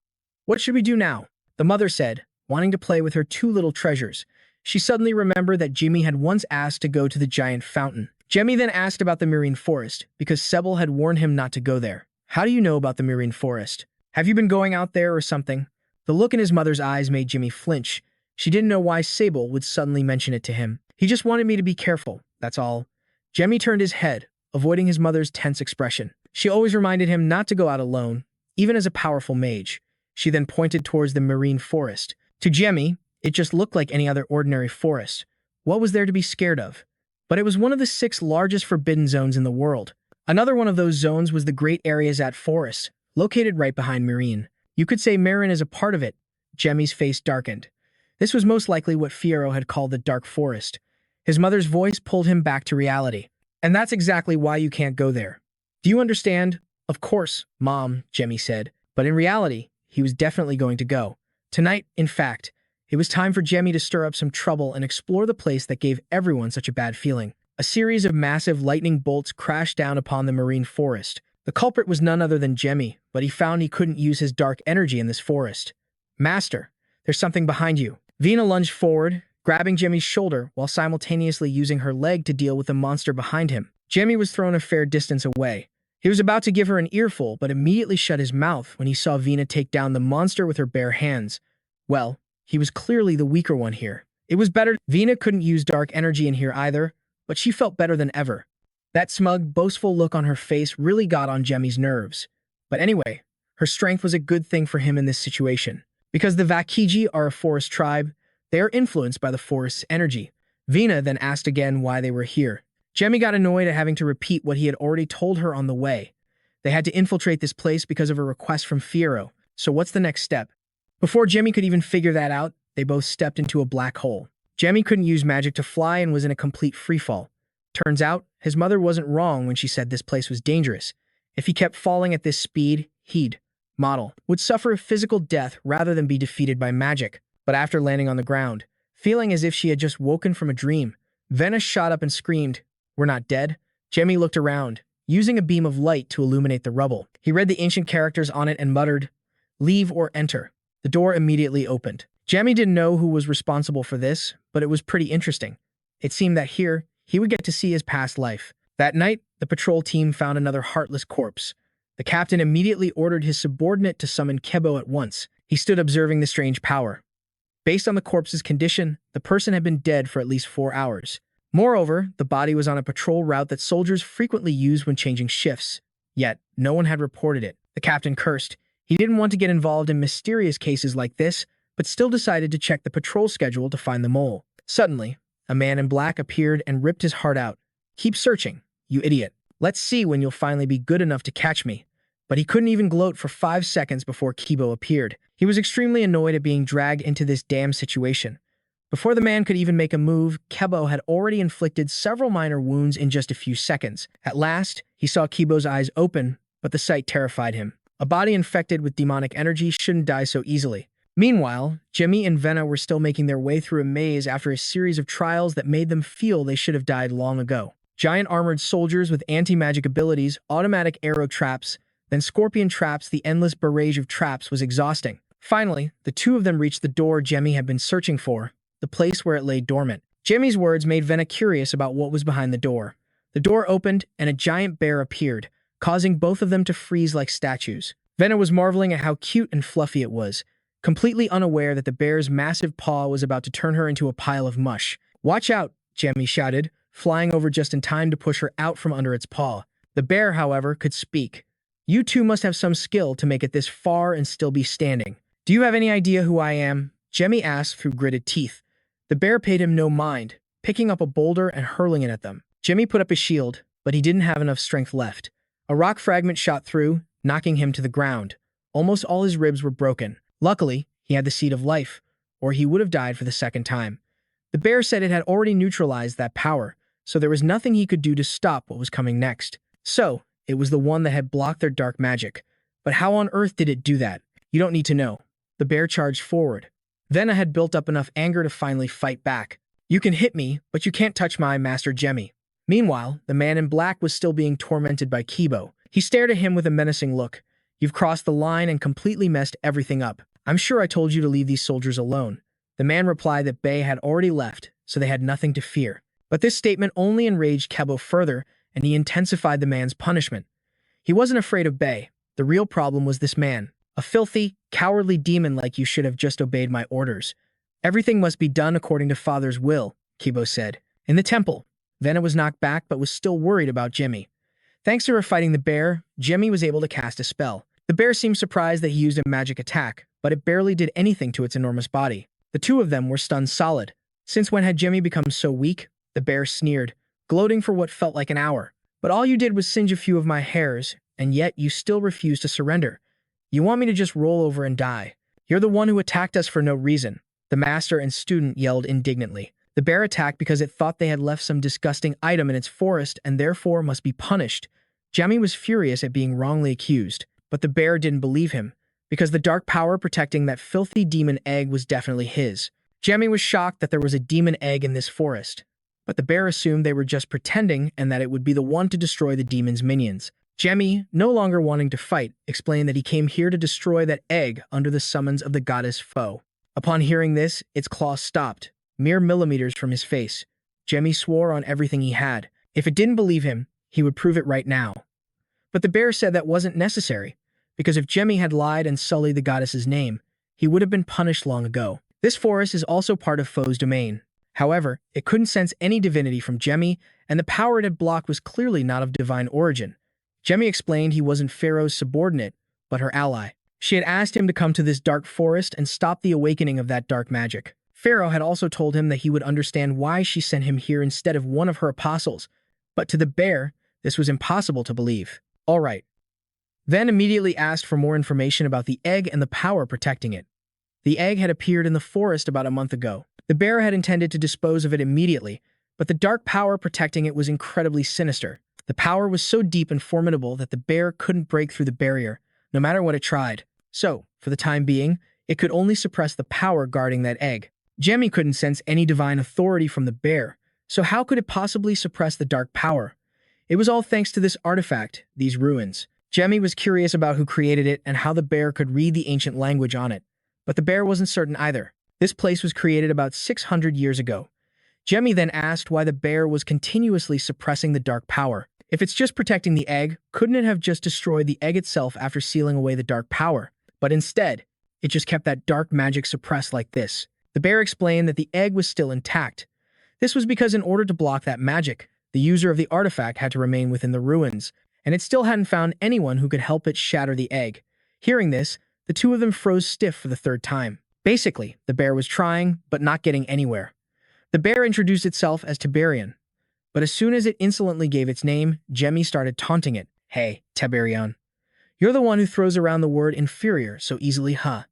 what should we do now? The mother said, wanting to play with her 2 little treasures. She suddenly remembered that Jimmy had once asked to go to the giant fountain. Jemmy then asked about the Marine Forest, because Sebel had warned him not to go there. How do you know about the Marine Forest? Have you been going out there or something? The look in his mother's eyes made Jimmy flinch. She didn't know why Sebel would suddenly mention it to him. He just wanted me to be careful, that's all. Jemmy turned his head, avoiding his mother's tense expression. She always reminded him not to go out alone, even as a powerful mage. She then pointed towards the Marine Forest. To Jemmy, it just looked like any other ordinary forest. What was there to be scared of? But it was one of the 6 largest forbidden zones in the world. Another one of those zones was the Great Areasat Forest, located right behind Marine. You could say Marin is a part of it. Jemmy's face darkened. This was most likely what Fiero had called the Dark Forest. His mother's voice pulled him back to reality. And that's exactly why you can't go there. Do you understand? Of course, Mom, Jemmy said. But in reality, he was definitely going to go. Tonight, in fact, it was time for Jemmy to stir up some trouble and explore the place that gave everyone such a bad feeling. A series of massive lightning bolts crashed down upon the Marine Forest. The culprit was none other than Jemmy, but he found he couldn't use his dark energy in this forest. Master, there's something behind you. Vina lunged forward, grabbing Jemmy's shoulder while simultaneously using her leg to deal with the monster behind him. Jemmy was thrown a fair distance away. He was about to give her an earful, but immediately shut his mouth when he saw Vina take down the monster with her bare hands. Well, he was clearly the weaker one here. It was better. Vina couldn't use dark energy in here either, but she felt better than ever. That smug, boastful look on her face really got on Jemmy's nerves. But anyway, Her strength was a good thing for him in this situation. Because the Vakiji are a forest tribe, they are influenced by the forest's energy. Vina then asked again why they were here. Jamie got annoyed at having to repeat what he had already told her on the way. They had to infiltrate this place because of a request from Fiero. So what's the next step? Before Jamie could even figure that out, they both stepped into a black hole. Jamie couldn't use magic to fly and was in a complete freefall. Turns out, his mother wasn't wrong when she said this place was dangerous. If he kept falling at this speed, he'd would suffer a physical death rather than be defeated by magic. But after landing on the ground, feeling as if she had just woken from a dream, Vena shot up and screamed, "We're not dead?" Jamie looked around, using a beam of light to illuminate the rubble. He read the ancient characters on it and muttered, "Leave or enter." The door immediately opened. Jamie didn't know who was responsible for this, but it was pretty interesting. It seemed that here, he would get to see his past life. That night, the patrol team found another heartless corpse. The captain immediately ordered his subordinate to summon Kebo at once. He stood observing the strange power. Based on the corpse's condition, the person had been dead for at least 4 hours. Moreover, the body was on a patrol route that soldiers frequently use when changing shifts. Yet, no one had reported it. The captain cursed. He didn't want to get involved in mysterious cases like this, but still decided to check the patrol schedule to find the mole. Suddenly, a man in black appeared and ripped his heart out. "Keep searching, you idiot. Let's see when you'll finally be good enough to catch me." But he couldn't even gloat for 5 seconds before Kibo appeared. He was extremely annoyed at being dragged into this damn situation. Before the man could even make a move, Kebo had already inflicted several minor wounds in just a few seconds. At last, he saw Kibo's eyes open, but the sight terrified him. A body infected with demonic energy shouldn't die so easily. Meanwhile, Jimmy and Vena were still making their way through a maze after a series of trials that made them feel they should have died long ago. Giant armored soldiers with anti-magic abilities, automatic arrow traps, then scorpion traps. The endless barrage of traps was exhausting. Finally, the two of them reached the door Jemmy had been searching for, the place where it lay dormant. Jemmy's words made Vena curious about what was behind the door. The door opened, and a giant bear appeared, causing both of them to freeze like statues. Vena was marveling at how cute and fluffy it was, completely unaware that the bear's massive paw was about to turn her into a pile of mush. "Watch out," Jemmy shouted, flying over just in time to push her out from under its paw. The bear, however, could speak. "You two must have some skill to make it this far and still be standing. Do you have any idea who I am?" Jemmy asked through gritted teeth. The bear paid him no mind, picking up a boulder and hurling it at them. Jemmy put up his shield, but he didn't have enough strength left. A rock fragment shot through, knocking him to the ground. Almost all his ribs were broken. Luckily, he had the seed of life, or he would have died for the second time. The bear said it had already neutralized that power, so there was nothing he could do to stop what was coming next. So, it was the one that had blocked their dark magic. But how on earth did it do that? You don't need to know. The bear charged forward. Vena had built up enough anger to finally fight back. "You can hit me, but you can't touch my Master Jemmy." Meanwhile, the man in black was still being tormented by Kibo. He stared at him with a menacing look. "You've crossed the line and completely messed everything up. I'm sure I told you to leave these soldiers alone." The man replied that Bay had already left, so they had nothing to fear. But this statement only enraged Kebo further, and he intensified the man's punishment. He wasn't afraid of Bay. The real problem was this man. "A filthy, cowardly demon like you should have just obeyed my orders. Everything must be done according to Father's will," Kibo said. In the temple, Vena was knocked back but was still worried about Jimmy. Thanks to her fighting the bear, Jimmy was able to cast a spell. The bear seemed surprised that he used a magic attack, but it barely did anything to its enormous body. The two of them were stunned solid. Since when had Jimmy become so weak? The bear sneered, gloating for what felt like an hour. "But all you did was singe a few of my hairs, and yet you still refuse to surrender. You want me to just roll over and die. You're the one who attacked us for no reason." The master and student yelled indignantly. The bear attacked because it thought they had left some disgusting item in its forest and therefore must be punished. Jamie was furious at being wrongly accused, but the bear didn't believe him, because the dark power protecting that filthy demon egg was definitely his. Jamie was shocked that there was a demon egg in this forest, but the bear assumed they were just pretending and that it would be the one to destroy the demon's minions. Jamie, no longer wanting to fight, explained that he came here to destroy that egg under the summons of the goddess foe. Upon hearing this, its claws stopped, mere millimeters from his face. Jamie swore on everything he had. If it didn't believe him, he would prove it right now. But the bear said that wasn't necessary, because if Jamie had lied and sullied the goddess's name, he would have been punished long ago. This forest is also part of Foe's domain. However, it couldn't sense any divinity from Jamie, and the power it had blocked was clearly not of divine origin. Jamie explained he wasn't Pharaoh's subordinate, but her ally. She had asked him to come to this dark forest and stop the awakening of that dark magic. Pharaoh had also told him that he would understand why she sent him here instead of one of her apostles, but to the bear, this was impossible to believe. All right. Then immediately asked for more information about the egg and the power protecting it. The egg had appeared in the forest about a month ago. The bear had intended to dispose of it immediately, but the dark power protecting it was incredibly sinister. The power was so deep and formidable that the bear couldn't break through the barrier, no matter what it tried. So, for the time being, it could only suppress the power guarding that egg. Jamie couldn't sense any divine authority from the bear, so how could it possibly suppress the dark power? It was all thanks to this artifact, these ruins. Jamie was curious about who created it and how the bear could read the ancient language on it, but the bear wasn't certain either. This place was created about 600 years ago. Jamie then asked why the bear was continuously suppressing the dark power. If it's just protecting the egg, couldn't it have just destroyed the egg itself after sealing away the dark power? But instead, it just kept that dark magic suppressed like this. The bear explained that the egg was still intact. This was because in order to block that magic, the user of the artifact had to remain within the ruins, and it still hadn't found anyone who could help it shatter the egg. Hearing this, the two of them froze stiff for the third time. Basically, the bear was trying, but not getting anywhere. The bear introduced itself as Tiberian, but as soon as it insolently gave its name, Jamie started taunting it. Hey, Tiberian. You're the one who throws around the word inferior so easily, huh?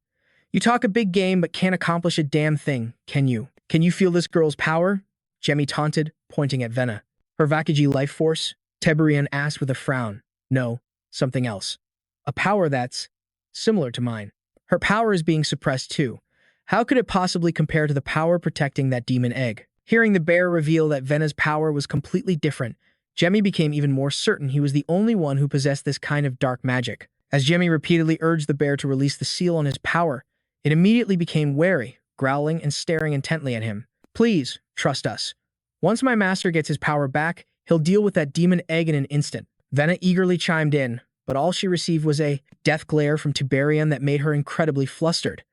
You talk a big game but can't accomplish a damn thing, can you? Can you feel this girl's power? Jamie taunted, pointing at Venna. Her Vakiji life force? Tiberian asked with a frown. No, something else. A power that's similar to mine. Her power is being suppressed too. How could it possibly compare to the power protecting that demon egg? Hearing the bear reveal that Venna's power was completely different, Jamie became even more certain he was the only one who possessed this kind of dark magic. As Jamie repeatedly urged the bear to release the seal on his power, it immediately became wary, growling and staring intently at him. Please, trust us. Once my master gets his power back, he'll deal with that demon egg in an instant. Venna eagerly chimed in, but all she received was a death glare from Tiberian that made her incredibly flustered.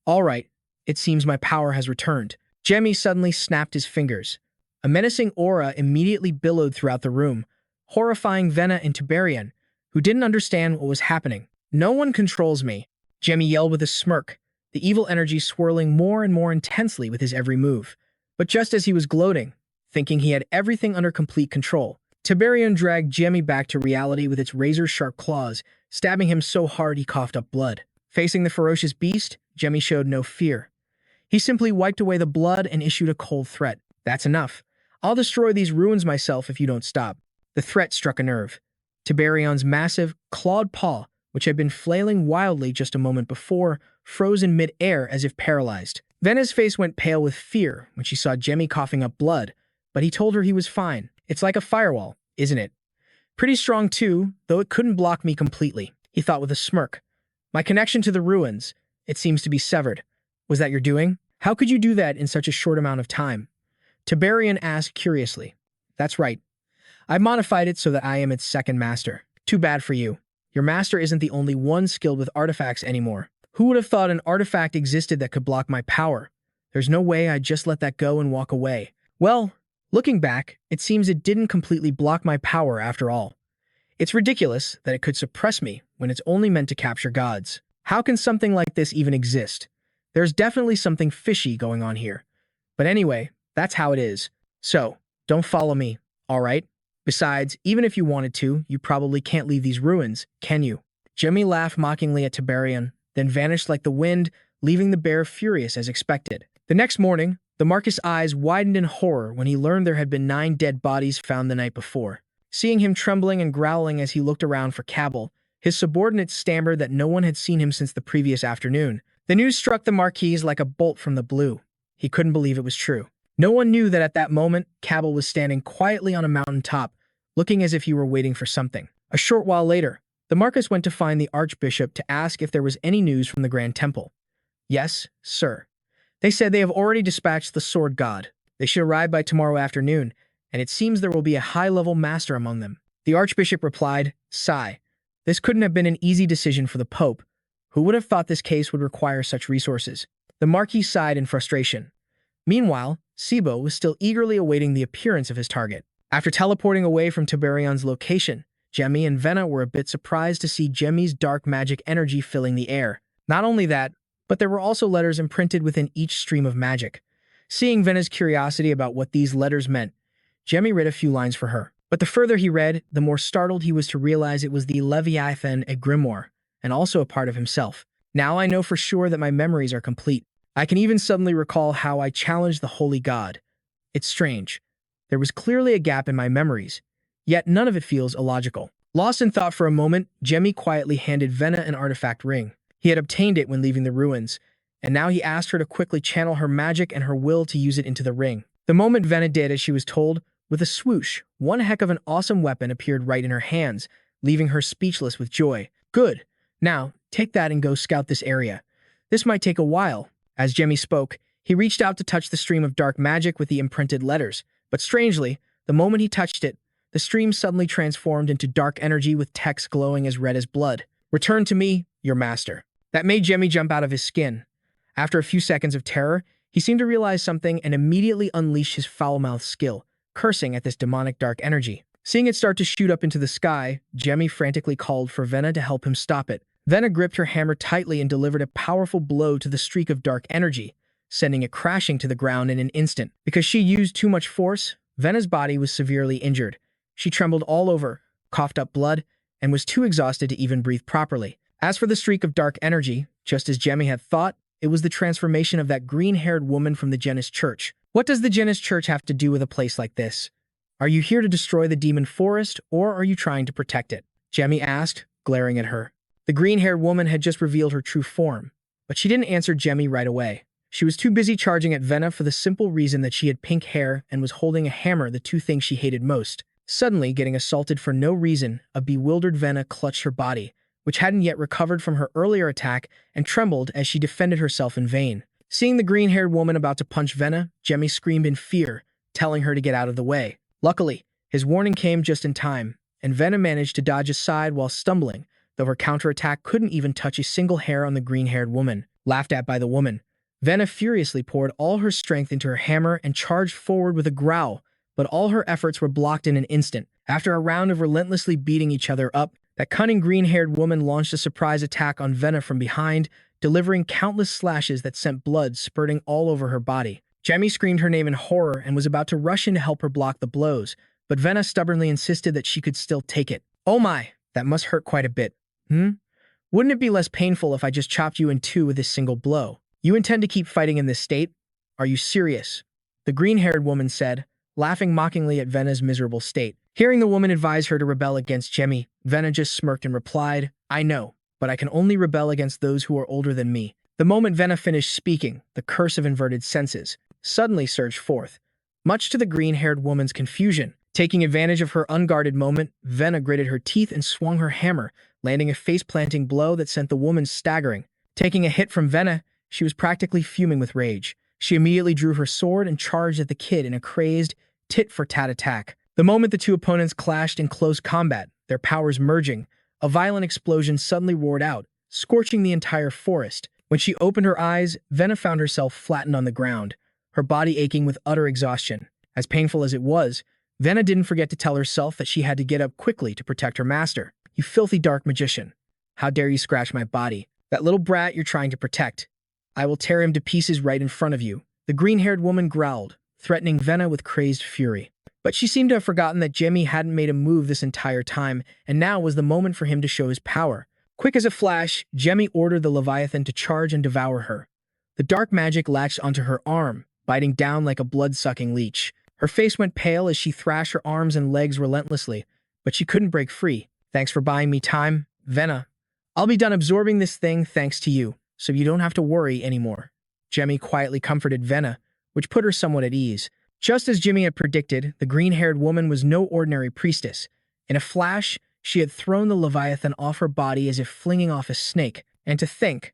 All right, it seems my power has returned. Jamie suddenly snapped his fingers. A menacing aura immediately billowed throughout the room, horrifying Venna and Tiberian, who didn't understand what was happening. No one controls me, Jamie yelled with a smirk, the evil energy swirling more and more intensely with his every move. But just as he was gloating, thinking he had everything under complete control, Tiberian dragged Jamie back to reality with its razor-sharp claws, stabbing him so hard he coughed up blood. Facing the ferocious beast, Jamie showed no fear. He simply wiped away the blood and issued a cold threat. That's enough. I'll destroy these ruins myself if you don't stop. The threat struck a nerve. Tiberian's massive, clawed paw, which had been flailing wildly just a moment before, froze in mid-air as if paralyzed. Venna's face went pale with fear when she saw Jamie coughing up blood, but he told her he was fine. It's like a firewall, isn't it? Pretty strong too, though it couldn't block me completely, he thought with a smirk. My connection to the ruins, it seems to be severed. Was that your doing? How could you do that in such a short amount of time? Tiberian asked curiously. That's right. I've modified it so that I am its second master. Too bad for you. Your master isn't the only one skilled with artifacts anymore. Who would have thought an artifact existed that could block my power? There's no way I'd just let that go and walk away. Well, looking back, it seems it didn't completely block my power after all. It's ridiculous that it could suppress me when it's only meant to capture gods. How can something like this even exist? There's definitely something fishy going on here. But anyway, that's how it is. So, don't follow me, all right? Besides, even if you wanted to, you probably can't leave these ruins, can you? Jamie laughed mockingly at Tiberian, then vanished like the wind, leaving the bear furious as expected. The next morning, the Marquis' eyes widened in horror when he learned there had been 9 dead bodies found the night before. Seeing him trembling and growling as he looked around for Cabal, his subordinates stammered that no one had seen him since the previous afternoon. The news struck the Marquis like a bolt from the blue. He couldn't believe it was true. No one knew that at that moment, Cabal was standing quietly on a mountain top, looking as if he were waiting for something. A short while later, the Marquis went to find the Archbishop to ask if there was any news from the Grand Temple. Yes, sir. They said they have already dispatched the Sword God. They should arrive by tomorrow afternoon, and it seems there will be a high-level master among them. The Archbishop replied, sigh. This couldn't have been an easy decision for the Pope. Who would have thought this case would require such resources? The Marquis sighed in frustration. Meanwhile, Sibo was still eagerly awaiting the appearance of his target. After teleporting away from Tiberian's location, Jamie and Venna were a bit surprised to see Jamie's dark magic energy filling the air. Not only that, but there were also letters imprinted within each stream of magic. Seeing Venna's curiosity about what these letters meant, Jamie read a few lines for her. But the further he read, the more startled he was to realize it was the Leviathan, a grimoire, and also a part of himself. Now I know for sure that my memories are complete. I can even suddenly recall how I challenged the holy god. It's strange. There was clearly a gap in my memories, yet none of it feels illogical. Lost in thought for a moment, Jamie quietly handed Venna an artifact ring. He had obtained it when leaving the ruins, and now he asked her to quickly channel her magic and her will to use it into the ring. The moment Venna did as she was told, with a swoosh, one heck of an awesome weapon appeared right in her hands, leaving her speechless with joy. Good. Now, take that and go scout this area. This might take a while. As Jamie spoke, he reached out to touch the stream of dark magic with the imprinted letters, but strangely, the moment he touched it, the stream suddenly transformed into dark energy with text glowing as red as blood. Return to me, your master. That made Jamie jump out of his skin. After a few seconds of terror, he seemed to realize something and immediately unleashed his foul-mouthed skill, cursing at this demonic dark energy. Seeing it start to shoot up into the sky, Jamie frantically called for Venna to help him stop it. Venna gripped her hammer tightly and delivered a powerful blow to the streak of dark energy, sending it crashing to the ground in an instant. Because she used too much force, Venna's body was severely injured. She trembled all over, coughed up blood, and was too exhausted to even breathe properly. As for the streak of dark energy, just as Jamie had thought, it was the transformation of that green-haired woman from the Genis Church. What does the Genis Church have to do with a place like this? Are you here to destroy the demon forest, or are you trying to protect it? Jamie asked, glaring at her. The green-haired woman had just revealed her true form, but she didn't answer Jamie right away. She was too busy charging at Venna for the simple reason that she had pink hair and was holding a hammer, the two things she hated most. Suddenly, getting assaulted for no reason, a bewildered Venna clutched her body, which hadn't yet recovered from her earlier attack, and trembled as she defended herself in vain. Seeing the green-haired woman about to punch Venna, Jamie screamed in fear, telling her to get out of the way. Luckily, his warning came just in time, and Venna managed to dodge aside while stumbling, though her counterattack couldn't even touch a single hair on the green-haired woman. Laughed at by the woman, Venna furiously poured all her strength into her hammer and charged forward with a growl, but all her efforts were blocked in an instant. After a round of relentlessly beating each other up, that cunning green-haired woman launched a surprise attack on Venna from behind, delivering countless slashes that sent blood spurting all over her body. Jamie screamed her name in horror and was about to rush in to help her block the blows, but Venna stubbornly insisted that she could still take it. Oh my, that must hurt quite a bit. Wouldn't it be less painful if I just chopped you in two with this single blow? You intend to keep fighting in this state? Are you serious? The green-haired woman said, laughing mockingly at Venna's miserable state. Hearing the woman advise her to rebel against Jamie, Venna just smirked and replied, I know, but I can only rebel against those who are older than me. The moment Venna finished speaking, the curse of inverted senses suddenly surged forth, much to the green-haired woman's confusion. Taking advantage of her unguarded moment, Venna gritted her teeth and swung her hammer, landing a face-planting blow that sent the woman staggering. Taking a hit from Venna, she was practically fuming with rage. She immediately drew her sword and charged at the kid in a crazed, tit-for-tat attack. The moment the two opponents clashed in close combat, their powers merging, a violent explosion suddenly roared out, scorching the entire forest. When she opened her eyes, Venna found herself flattened on the ground, her body aching with utter exhaustion. As painful as it was, Venna didn't forget to tell herself that she had to get up quickly to protect her master. You filthy dark magician. How dare you scratch my body? That little brat you're trying to protect. I will tear him to pieces right in front of you. The green-haired woman growled, threatening Venna with crazed fury. But she seemed to have forgotten that Jamie hadn't made a move this entire time, and now was the moment for him to show his power. Quick as a flash, Jamie ordered the Leviathan to charge and devour her. The dark magic latched onto her arm, biting down like a blood-sucking leech. Her face went pale as she thrashed her arms and legs relentlessly, but she couldn't break free. Thanks for buying me time, Venna. I'll be done absorbing this thing thanks to you, so you don't have to worry anymore. Jamie quietly comforted Venna, which put her somewhat at ease. Just as Jimmy had predicted, the green-haired woman was no ordinary priestess. In a flash, she had thrown the Leviathan off her body as if flinging off a snake. And to think,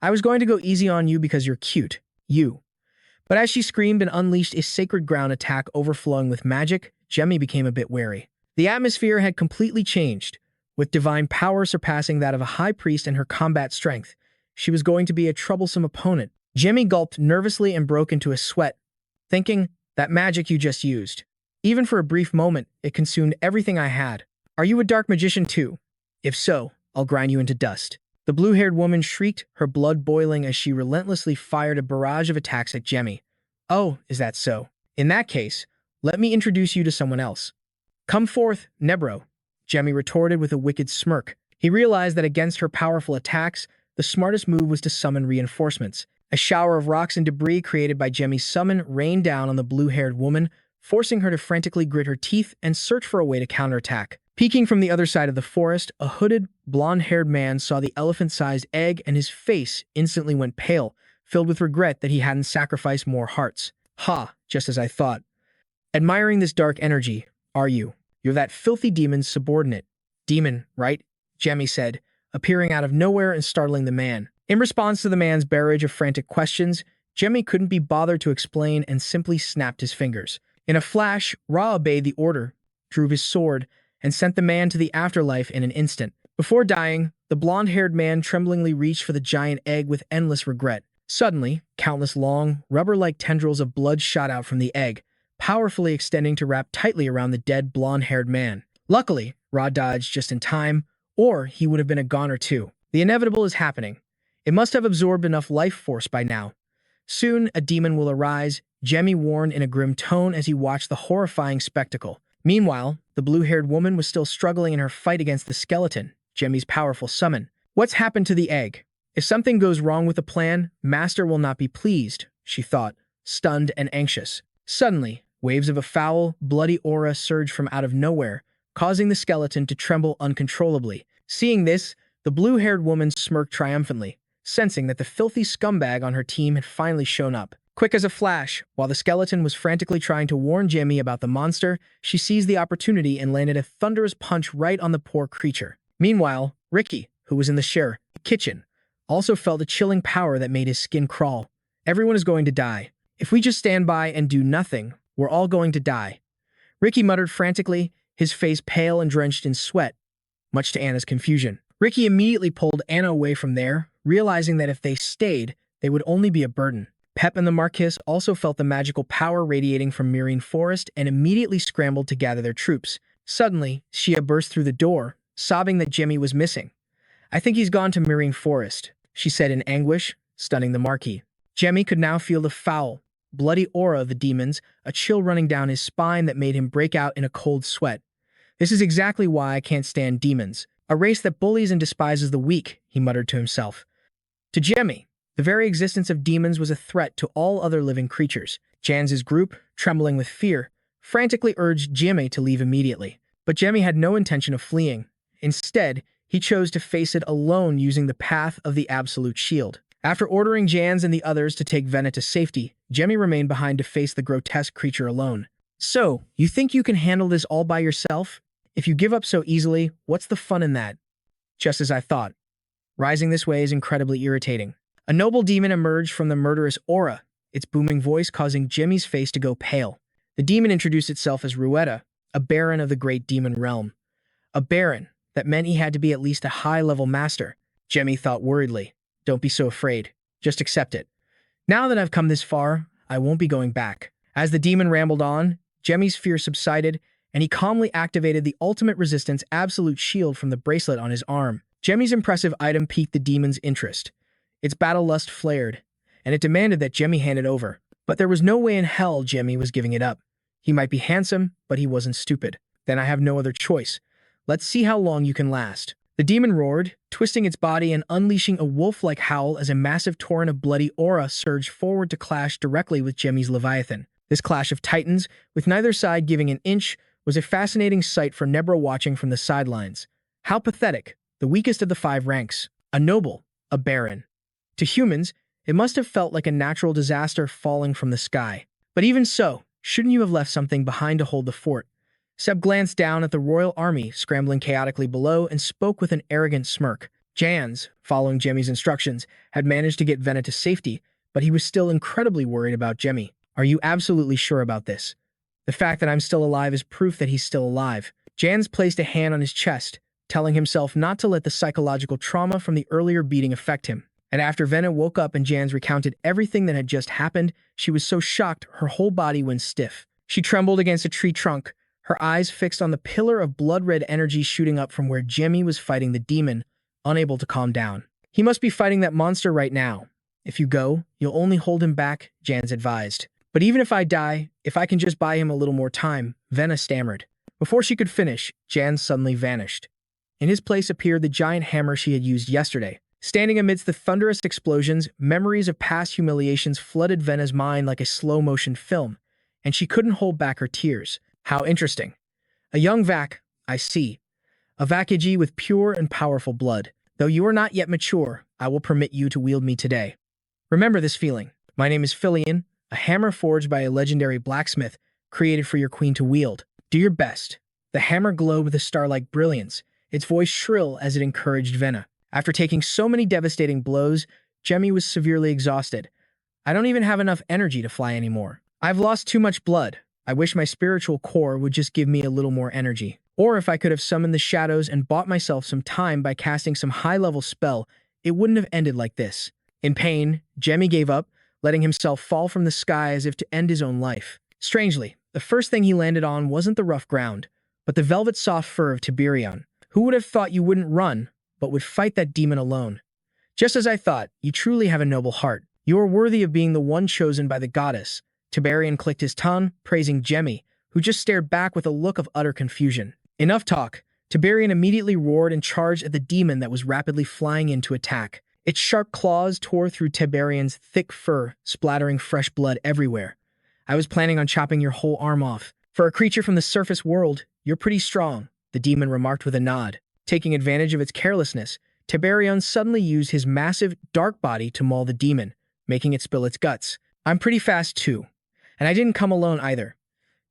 I was going to go easy on you because you're cute. You. But as she screamed and unleashed a sacred ground attack overflowing with magic, Jamie became a bit wary. The atmosphere had completely changed, with divine power surpassing that of a high priest and her combat strength. She was going to be a troublesome opponent. Jamie gulped nervously and broke into a sweat, thinking, that magic you just used. Even for a brief moment, it consumed everything I had. Are you a dark magician too? If so, I'll grind you into dust. The blue-haired woman shrieked, her blood boiling as she relentlessly fired a barrage of attacks at Jamie. Oh, is that so? In that case, let me introduce you to someone else. Come forth, Nebro, Jamie retorted with a wicked smirk. He realized that against her powerful attacks, the smartest move was to summon reinforcements. A shower of rocks and debris created by Jamie's summon rained down on the blue-haired woman, forcing her to frantically grit her teeth and search for a way to counterattack. Peeking from the other side of the forest, a hooded, blonde-haired man saw the elephant-sized egg and his face instantly went pale, filled with regret that he hadn't sacrificed more hearts. Ha, just as I thought. Admiring this dark energy, are you? You're that filthy demon's subordinate. Demon, right? Jamie said, appearing out of nowhere and startling the man. In response to the man's barrage of frantic questions, Jamie couldn't be bothered to explain and simply snapped his fingers. In a flash, Ra obeyed the order, drew his sword, and sent the man to the afterlife in an instant. Before dying, the blonde-haired man tremblingly reached for the giant egg with endless regret. Suddenly, countless long, rubber-like tendrils of blood shot out from the egg, powerfully extending to wrap tightly around the dead blonde-haired man. Luckily, Ra dodged just in time, or he would have been a goner too. The inevitable is happening. It must have absorbed enough life force by now. Soon, a demon will arise, Jamie warned in a grim tone as he watched the horrifying spectacle. Meanwhile, the blue-haired woman was still struggling in her fight against the skeleton, Jamie's powerful summon. What's happened to the egg? If something goes wrong with the plan, Master will not be pleased, she thought, stunned and anxious. Suddenly, waves of a foul, bloody aura surged from out of nowhere, causing the skeleton to tremble uncontrollably. Seeing this, the blue-haired woman smirked triumphantly, sensing that the filthy scumbag on her team had finally shown up. Quick as a flash, while the skeleton was frantically trying to warn Jamie about the monster, she seized the opportunity and landed a thunderous punch right on the poor creature. Meanwhile, Ricky, who was in the kitchen, also felt a chilling power that made his skin crawl. Everyone is going to die. If we just stand by and do nothing, we're all going to die. Ricky muttered frantically, his face pale and drenched in sweat, much to Anna's confusion. Ricky immediately pulled Anna away from there, realizing that if they stayed, they would only be a burden. Pep and the Marquis also felt the magical power radiating from Myrine Forest and immediately scrambled to gather their troops. Suddenly, Shia burst through the door, sobbing that Jimmy was missing. I think he's gone to Myrine Forest, she said in anguish, stunning the Marquis. Jemmy could now feel the foul, bloody aura of the demons, a chill running down his spine that made him break out in a cold sweat. This is exactly why I can't stand demons. A race that bullies and despises the weak, he muttered to himself. To Jemmy, the very existence of demons was a threat to all other living creatures. Jans's group, trembling with fear, frantically urged Jemmy to leave immediately. But Jemmy had no intention of fleeing. Instead, he chose to face it alone using the path of the absolute shield. After ordering Jans and the others to take Venna to safety, Jemmy remained behind to face the grotesque creature alone. So, you think you can handle this all by yourself? If you give up so easily, what's the fun in that? Just as I thought. Rising this way is incredibly irritating. A noble demon emerged from the murderous aura, its booming voice causing Jemmy's face to go pale. The demon introduced itself as Ruetta, a baron of the great demon realm. A baron, that meant he had to be at least a high-level master. Jemmy thought worriedly. Don't be so afraid. Just accept it. Now that I've come this far, I won't be going back. As the demon rambled on, Jemmy's fear subsided, and he calmly activated the ultimate resistance absolute shield from the bracelet on his arm. Jemmy's impressive item piqued the demon's interest. Its battle lust flared, and it demanded that Jemmy hand it over. But there was no way in hell Jemmy was giving it up. He might be handsome, but he wasn't stupid. Then I have no other choice. Let's see how long you can last. The demon roared, twisting its body and unleashing a wolf-like howl as a massive torrent of bloody aura surged forward to clash directly with Jemmy's Leviathan. This clash of titans, with neither side giving an inch, was a fascinating sight for Nebra watching from the sidelines. How pathetic, the weakest of the five ranks. A noble, a baron. To humans, it must have felt like a natural disaster falling from the sky. But even so, shouldn't you have left something behind to hold the fort? Seb glanced down at the royal army scrambling chaotically below and spoke with an arrogant smirk. Jans, following Jemmy's instructions, had managed to get Venna to safety, but he was still incredibly worried about Jemmy. Are you absolutely sure about this? The fact that I'm still alive is proof that he's still alive. Jans placed a hand on his chest, telling himself not to let the psychological trauma from the earlier beating affect him. And after Venna woke up and Jans recounted everything that had just happened, she was so shocked her whole body went stiff. She trembled against a tree trunk, her eyes fixed on the pillar of blood-red energy shooting up from where Jamie was fighting the demon, unable to calm down. He must be fighting that monster right now. If you go, you'll only hold him back, Jan's advised. But even if I die, if I can just buy him a little more time, Venna stammered. Before she could finish, Jan suddenly vanished. In his place appeared the giant hammer she had used yesterday. Standing amidst the thunderous explosions, memories of past humiliations flooded Venna's mind like a slow-motion film, and she couldn't hold back her tears. How interesting. A young Vac, I see. A Vakiji with pure and powerful blood. Though you are not yet mature, I will permit you to wield me today. Remember this feeling. My name is Filian, a hammer forged by a legendary blacksmith, created for your queen to wield. Do your best. The hammer glowed with a star-like brilliance, its voice shrill as it encouraged Venna. After taking so many devastating blows, Jamie was severely exhausted. I don't even have enough energy to fly anymore. I've lost too much blood. I wish my spiritual core would just give me a little more energy. Or if I could have summoned the shadows and bought myself some time by casting some high-level spell, it wouldn't have ended like this. In pain, Jamie gave up, letting himself fall from the sky as if to end his own life. Strangely, the first thing he landed on wasn't the rough ground, but the velvet soft fur of Tiberion. Who would have thought you wouldn't run, but would fight that demon alone? Just as I thought, you truly have a noble heart. You are worthy of being the one chosen by the goddess. Tiberion clicked his tongue, praising Jamie, who just stared back with a look of utter confusion. Enough talk. Tiberion immediately roared and charged at the demon that was rapidly flying in to attack. Its sharp claws tore through Tiberion's thick fur, splattering fresh blood everywhere. I was planning on chopping your whole arm off. For a creature from the surface world, you're pretty strong, the demon remarked with a nod. Taking advantage of its carelessness, Tiberion suddenly used his massive, dark body to maul the demon, making it spill its guts. I'm pretty fast too. And I didn't come alone either.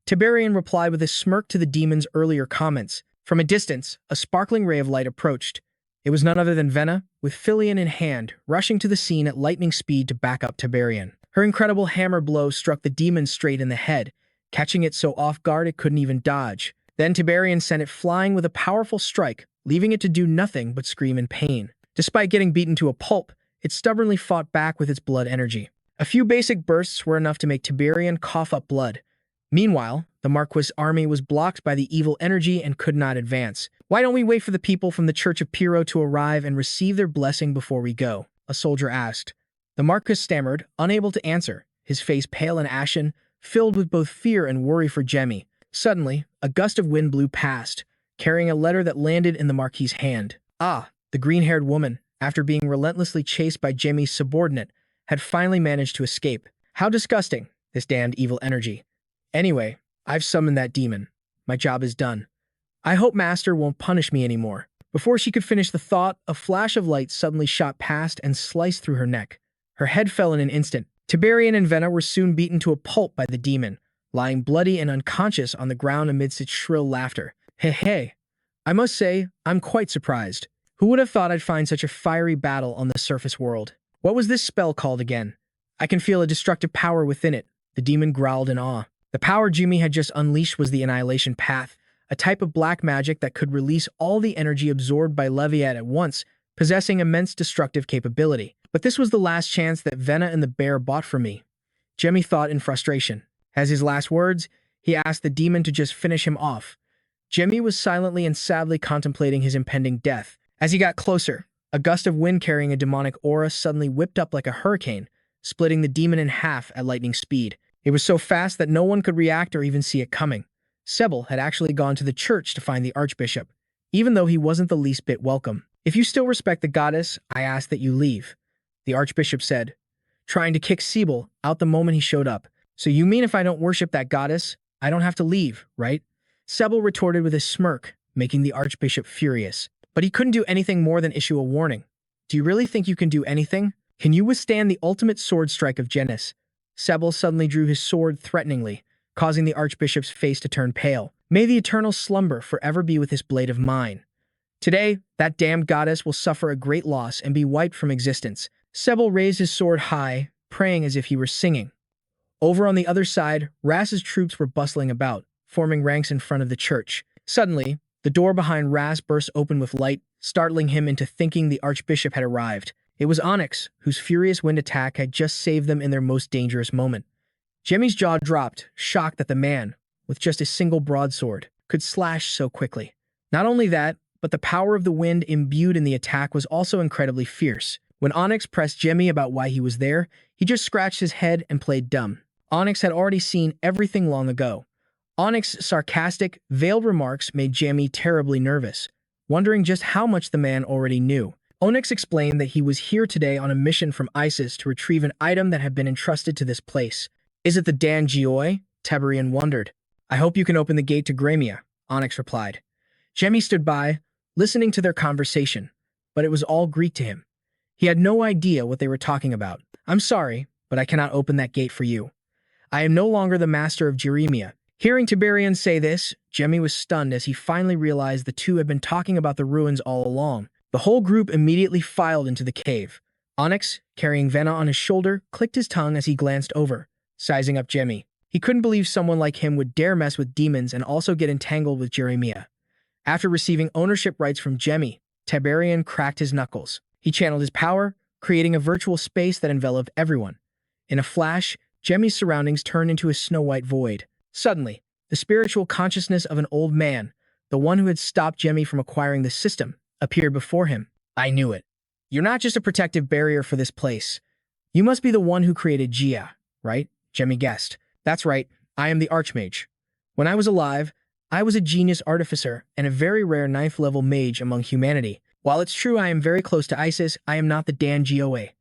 Tiberion replied with a smirk to the demon's earlier comments. From a distance, a sparkling ray of light approached. It was none other than Venna, with Filian in hand, rushing to the scene at lightning speed to back up Tiberion. Her incredible hammer blow struck the demon straight in the head, catching it so off guard it couldn't even dodge. Then Tiberion sent it flying with a powerful strike, leaving it to do nothing but scream in pain. Despite getting beaten to a pulp, it stubbornly fought back with its blood energy. A few basic bursts were enough to make Tiberion cough up blood. Meanwhile, the Marquis' army was blocked by the evil energy and could not advance. Why don't we wait for the people from the Church of Pyrrho to arrive and receive their blessing before we go? A soldier asked. The Marquis stammered, unable to answer, his face pale and ashen, filled with both fear and worry for Jamie. Suddenly, a gust of wind blew past, carrying a letter that landed in the Marquis' hand. Ah, the green-haired woman, after being relentlessly chased by Jamie's subordinate, had finally managed to escape. How disgusting, this damned evil energy. Anyway, I've summoned that demon. My job is done. I hope Master won't punish me anymore. Before she could finish the thought, a flash of light suddenly shot past and sliced through her neck. Her head fell in an instant. Tiberion and Venna were soon beaten to a pulp by the demon, lying bloody and unconscious on the ground amidst its shrill laughter. Hey. I must say, I'm quite surprised. Who would have thought I'd find such a fiery battle on the surface world? What was this spell called again? I can feel a destructive power within it. The demon growled in awe. The power Jimmy had just unleashed was the Annihilation Path, a type of black magic that could release all the energy absorbed by Leviat at once, possessing immense destructive capability. But this was the last chance that Venna and the bear bought for me. Jimmy thought in frustration. As his last words, he asked the demon to just finish him off. Jimmy was silently and sadly contemplating his impending death. As he got closer, a gust of wind carrying a demonic aura suddenly whipped up like a hurricane, splitting the demon in half at lightning speed. It was so fast that no one could react or even see it coming. Sebel had actually gone to the church to find the archbishop, even though he wasn't the least bit welcome. If you still respect the goddess, I ask that you leave, the archbishop said, trying to kick Sebel out the moment he showed up. So you mean if I don't worship that goddess, I don't have to leave, right? Sebel retorted with a smirk, making the archbishop furious. But he couldn't do anything more than issue a warning. Do you really think you can do anything? Can you withstand the ultimate sword strike of Genis? Sebel suddenly drew his sword threateningly, causing the archbishop's face to turn pale. May the eternal slumber forever be with this blade of mine. Today, that damned goddess will suffer a great loss and be wiped from existence. Sebel raised his sword high, praying as if he were singing. Over on the other side, Ras's troops were bustling about, forming ranks in front of the church. Suddenly, the door behind Ras burst open with light, startling him into thinking the archbishop had arrived. It was Onyx, whose furious wind attack had just saved them in their most dangerous moment. Jimmy's jaw dropped, shocked that the man, with just a single broadsword, could slash so quickly. Not only that, but the power of the wind imbued in the attack was also incredibly fierce. When Onyx pressed Jamie about why he was there, he just scratched his head and played dumb. Onyx had already seen everything long ago. Onyx's sarcastic, veiled remarks made Jamie terribly nervous, wondering just how much the man already knew. Onyx explained that he was here today on a mission from Isis to retrieve an item that had been entrusted to this place. Is it the Dan Gioi? Teberian wondered. I hope you can open the gate to Gramia, Onyx replied. Jamie stood by, listening to their conversation, but it was all Greek to him. He had no idea what they were talking about. I'm sorry, but I cannot open that gate for you. I am no longer the master of Jeremia. Hearing Tiberian say this, Jamie was stunned as he finally realized the two had been talking about the ruins all along. The whole group immediately filed into the cave. Onyx, carrying Vena on his shoulder, clicked his tongue as he glanced over, sizing up Jamie. He couldn't believe someone like him would dare mess with demons and also get entangled with Jeremia. After receiving ownership rights from Jamie, Tiberian cracked his knuckles. He channeled his power, creating a virtual space that enveloped everyone. In a flash, Jamie's surroundings turned into a snow-white void. Suddenly, the spiritual consciousness of an old man, the one who had stopped Jamie from acquiring the system, appeared before him. I knew it. You're not just a protective barrier for this place. You must be the one who created Gia, right? Jamie guessed. That's right, I am the Archmage. When I was alive, I was a genius artificer and a very rare 9th-level mage among humanity. While it's true I am very close to Isis, I am not the Dan Gioi.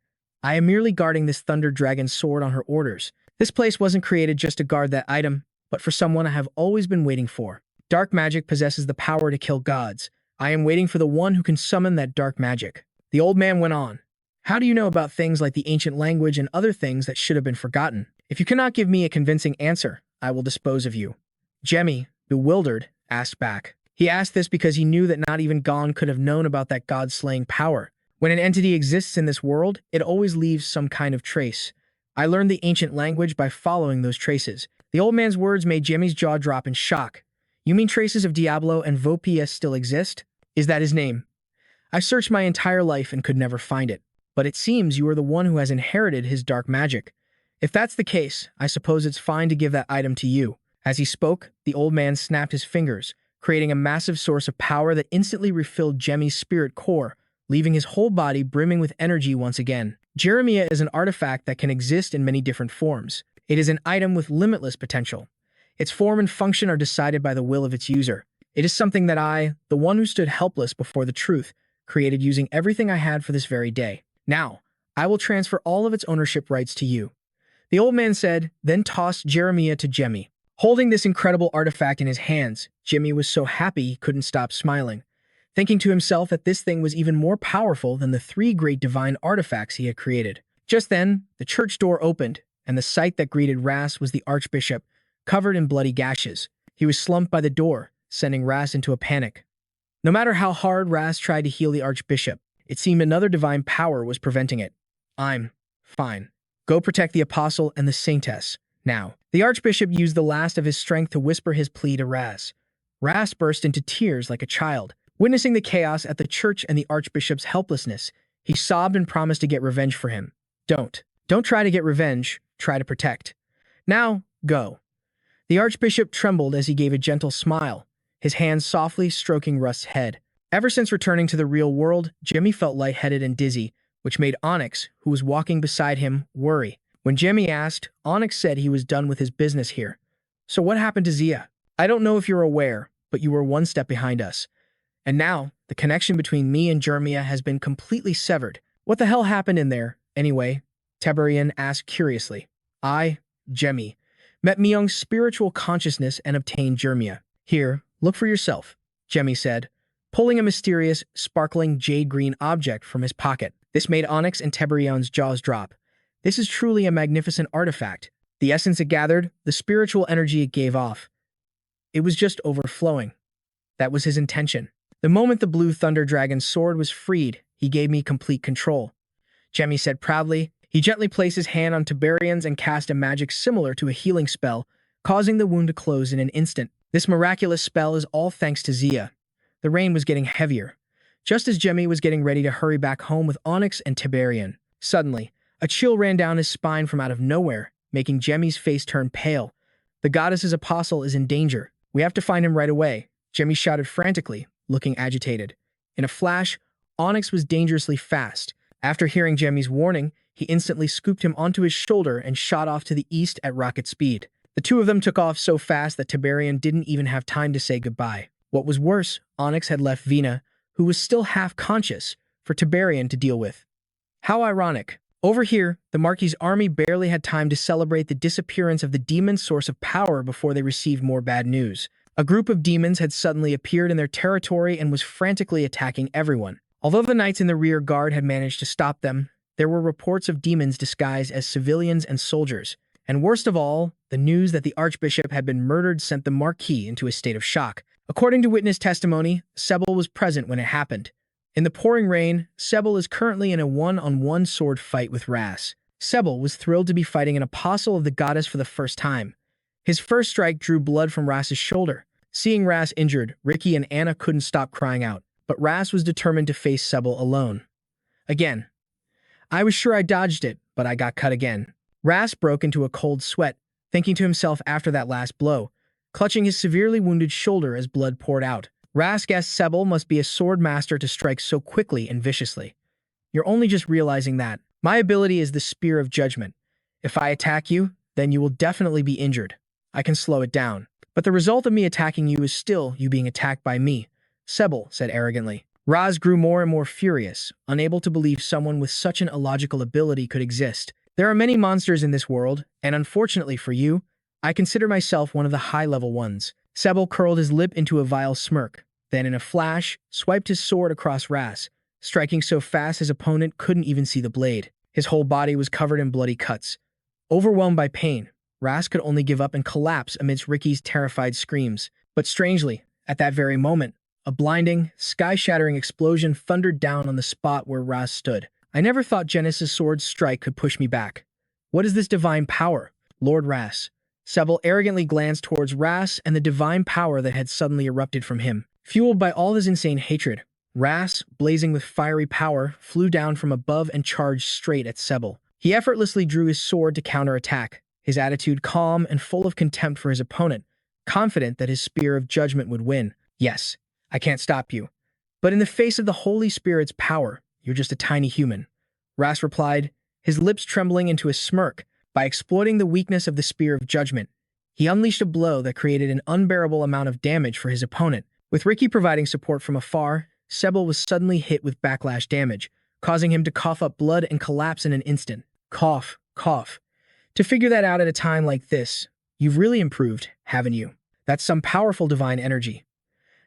I am merely guarding this Thunder Dragon sword on her orders. This place wasn't created just to guard that item, but for someone I have always been waiting for. Dark magic possesses the power to kill gods. I am waiting for the one who can summon that dark magic. The old man went on. How do you know about things like the ancient language and other things that should have been forgotten? If you cannot give me a convincing answer, I will dispose of you. Jamie, bewildered, asked back. He asked this because he knew that not even Gon could have known about that god-slaying power. When an entity exists in this world, it always leaves some kind of trace. I learned the ancient language by following those traces. The old man's words made Jamie's jaw drop in shock. You mean traces of Diablo and Volpia still exist? Is that his name? I searched my entire life and could never find it. But it seems you are the one who has inherited his dark magic. If that's the case, I suppose it's fine to give that item to you. As he spoke, the old man snapped his fingers, creating a massive source of power that instantly refilled Jamie's spirit core, leaving his whole body brimming with energy once again. Jeremia is an artifact that can exist in many different forms. It is an item with limitless potential. Its form and function are decided by the will of its user. It is something that I, the one who stood helpless before the truth, created using everything I had for this very day. Now, I will transfer all of its ownership rights to you. The old man said, then tossed Jeremia to Jamie. Holding this incredible artifact in his hands, Jamie was so happy he couldn't stop smiling, thinking to himself that this thing was even more powerful than the 3 great divine artifacts he had created. Just then, the church door opened, and the sight that greeted Ras was the archbishop, covered in bloody gashes. He was slumped by the door, sending Ras into a panic. No matter how hard Ras tried to heal the archbishop, it seemed another divine power was preventing it. I'm fine. Go protect the apostle and the saintess, now. The archbishop used the last of his strength to whisper his plea to Ras. Ras burst into tears like a child. Witnessing the chaos at the church and the archbishop's helplessness, he sobbed and promised to get revenge for him. Don't try to get revenge, try to protect. Now, go. The archbishop trembled as he gave a gentle smile, his hands softly stroking Rust's head. Ever since returning to the real world, Jimmy felt lightheaded and dizzy, which made Onyx, who was walking beside him, worry. When Jimmy asked, Onyx said he was done with his business here. So what happened to Zia? I don't know if you're aware, but you were one step behind us. And now, the connection between me and Jeremia has been completely severed. What the hell happened in there, anyway? Teberian asked curiously. I, Jemmy, met Myung's spiritual consciousness and obtained Jeremia. Here, look for yourself, Jemmy said, pulling a mysterious, sparkling jade-green object from his pocket. This made Onyx and Teberian's jaws drop. This is truly a magnificent artifact. The essence it gathered, the spiritual energy it gave off. It was just overflowing. That was his intention. The moment the blue Thunder Dragon's sword was freed, he gave me complete control. Jemmy said proudly. He gently placed his hand on Tiberian's and cast a magic similar to a healing spell, causing the wound to close in an instant. This miraculous spell is all thanks to Zia. The rain was getting heavier. Just as Jemmy was getting ready to hurry back home with Onyx and Tiberian, suddenly, a chill ran down his spine from out of nowhere, making Jemmy's face turn pale. The goddess's apostle is in danger. We have to find him right away, Jamie shouted frantically, looking agitated. In a flash, Onyx was dangerously fast. After hearing Jamie's warning, he instantly scooped him onto his shoulder and shot off to the east at rocket speed. The two of them took off so fast that Tiberian didn't even have time to say goodbye. What was worse, Onyx had left Vina, who was still half conscious, for Tiberian to deal with. How ironic. Over here, the Marquis's army barely had time to celebrate the disappearance of the demon's source of power before they received more bad news. A group of demons had suddenly appeared in their territory and was frantically attacking everyone. Although the knights in the rear guard had managed to stop them, there were reports of demons disguised as civilians and soldiers. And worst of all, the news that the archbishop had been murdered sent the Marquis into a state of shock. According to witness testimony, Sebel was present when it happened. In the pouring rain, Sebel is currently in a one-on-one sword fight with Ras. Sebel was thrilled to be fighting an apostle of the goddess for the first time. His first strike drew blood from Ras's shoulder. Seeing Ras injured, Ricky and Anna couldn't stop crying out, but Ras was determined to face Sebel alone. Again. I was sure I dodged it, but I got cut again. Ras broke into a cold sweat, thinking to himself after that last blow, clutching his severely wounded shoulder as blood poured out. Ras guessed Sebel must be a sword master to strike so quickly and viciously. You're only just realizing that. My ability is the Spear of Judgment. If I attack you, then you will definitely be injured. I can slow it down. But the result of me attacking you is still you being attacked by me, Sebel said arrogantly. Ras grew more and more furious, unable to believe someone with such an illogical ability could exist. There are many monsters in this world, and unfortunately for you, I consider myself one of the high-level ones. Sebel curled his lip into a vile smirk, then in a flash, swiped his sword across Ras, striking so fast his opponent couldn't even see the blade. His whole body was covered in bloody cuts. Overwhelmed by pain, Ras could only give up and collapse amidst Ricky's terrified screams. But strangely, at that very moment, a blinding, sky-shattering explosion thundered down on the spot where Ras stood. I never thought Genesis' sword's strike could push me back. What is this divine power, Lord Ras? Sebel arrogantly glanced towards Ras and the divine power that had suddenly erupted from him. Fueled by all his insane hatred, Ras, blazing with fiery power, flew down from above and charged straight at Sebel. He effortlessly drew his sword to counterattack, his attitude calm and full of contempt for his opponent, confident that his Spear of Judgment would win. Yes, I can't stop you. But in the face of the Holy Spirit's power, you're just a tiny human. Ras replied, his lips trembling into a smirk. By exploiting the weakness of the Spear of Judgment, he unleashed a blow that created an unbearable amount of damage for his opponent. With Ricky providing support from afar, Sebel was suddenly hit with backlash damage, causing him to cough up blood and collapse in an instant. Cough, cough. To figure that out at a time like this, you've really improved, haven't you? That's some powerful divine energy.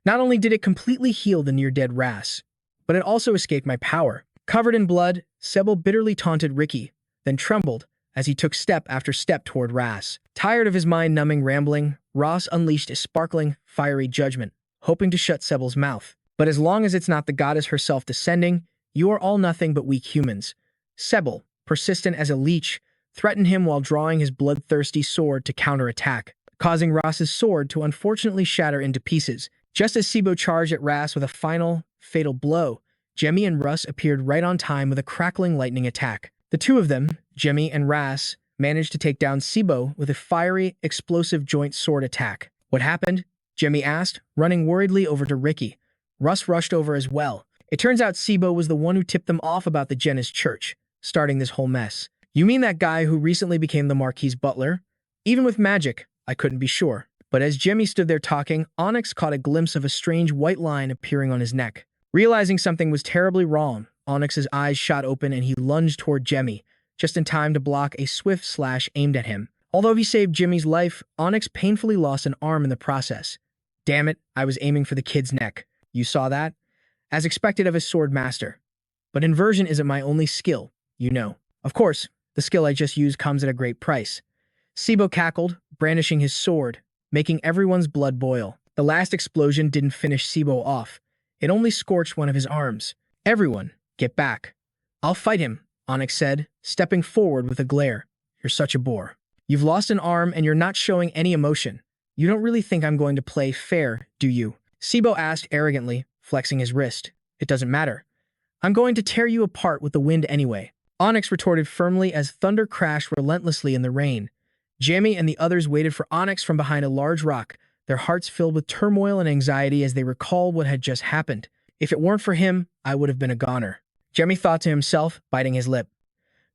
Not only did it completely heal the near-dead Ras, but it also escaped my power. Covered in blood, Sebel bitterly taunted Ricky, then trembled as he took step after step toward Ras. Tired of his mind-numbing rambling, Ras unleashed a sparkling, fiery judgment, hoping to shut Sebel's mouth. But as long as it's not the goddess herself descending, you are all nothing but weak humans. Sebel, persistent as a leech, threatened him while drawing his bloodthirsty sword to counterattack, causing Ras's sword to unfortunately shatter into pieces. Just as Sebel charged at Ras with a final, fatal blow, Jamie and Russ appeared right on time with a crackling lightning attack. The two of them, Jamie and Ras, managed to take down Sebel with a fiery, explosive joint sword attack. What happened? Jamie asked, running worriedly over to Ricky. Russ rushed over as well. It turns out Sebel was the one who tipped them off about the Genis church, starting this whole mess. You mean that guy who recently became the Marquis's butler? Even with magic, I couldn't be sure. But as Jamie stood there talking, Onyx caught a glimpse of a strange white line appearing on his neck. Realizing something was terribly wrong, Onyx's eyes shot open and he lunged toward Jamie, just in time to block a swift slash aimed at him. Although he saved Jimmy's life, Onyx painfully lost an arm in the process. Damn it, I was aiming for the kid's neck. You saw that? As expected of his sword master. But inversion isn't my only skill, you know. Of course, the skill I just used comes at a great price. Sebel cackled, brandishing his sword, making everyone's blood boil. The last explosion didn't finish Sebel off. It only scorched one of his arms. Everyone, get back. I'll fight him, Onyx said, stepping forward with a glare. You're such a bore. You've lost an arm and you're not showing any emotion. You don't really think I'm going to play fair, do you? Sebel asked arrogantly, flexing his wrist. It doesn't matter. I'm going to tear you apart with the wind anyway. Onyx retorted firmly as thunder crashed relentlessly in the rain. Jamie and the others waited for Onyx from behind a large rock, their hearts filled with turmoil and anxiety as they recalled what had just happened. If it weren't for him, I would have been a goner. Jamie thought to himself, biting his lip.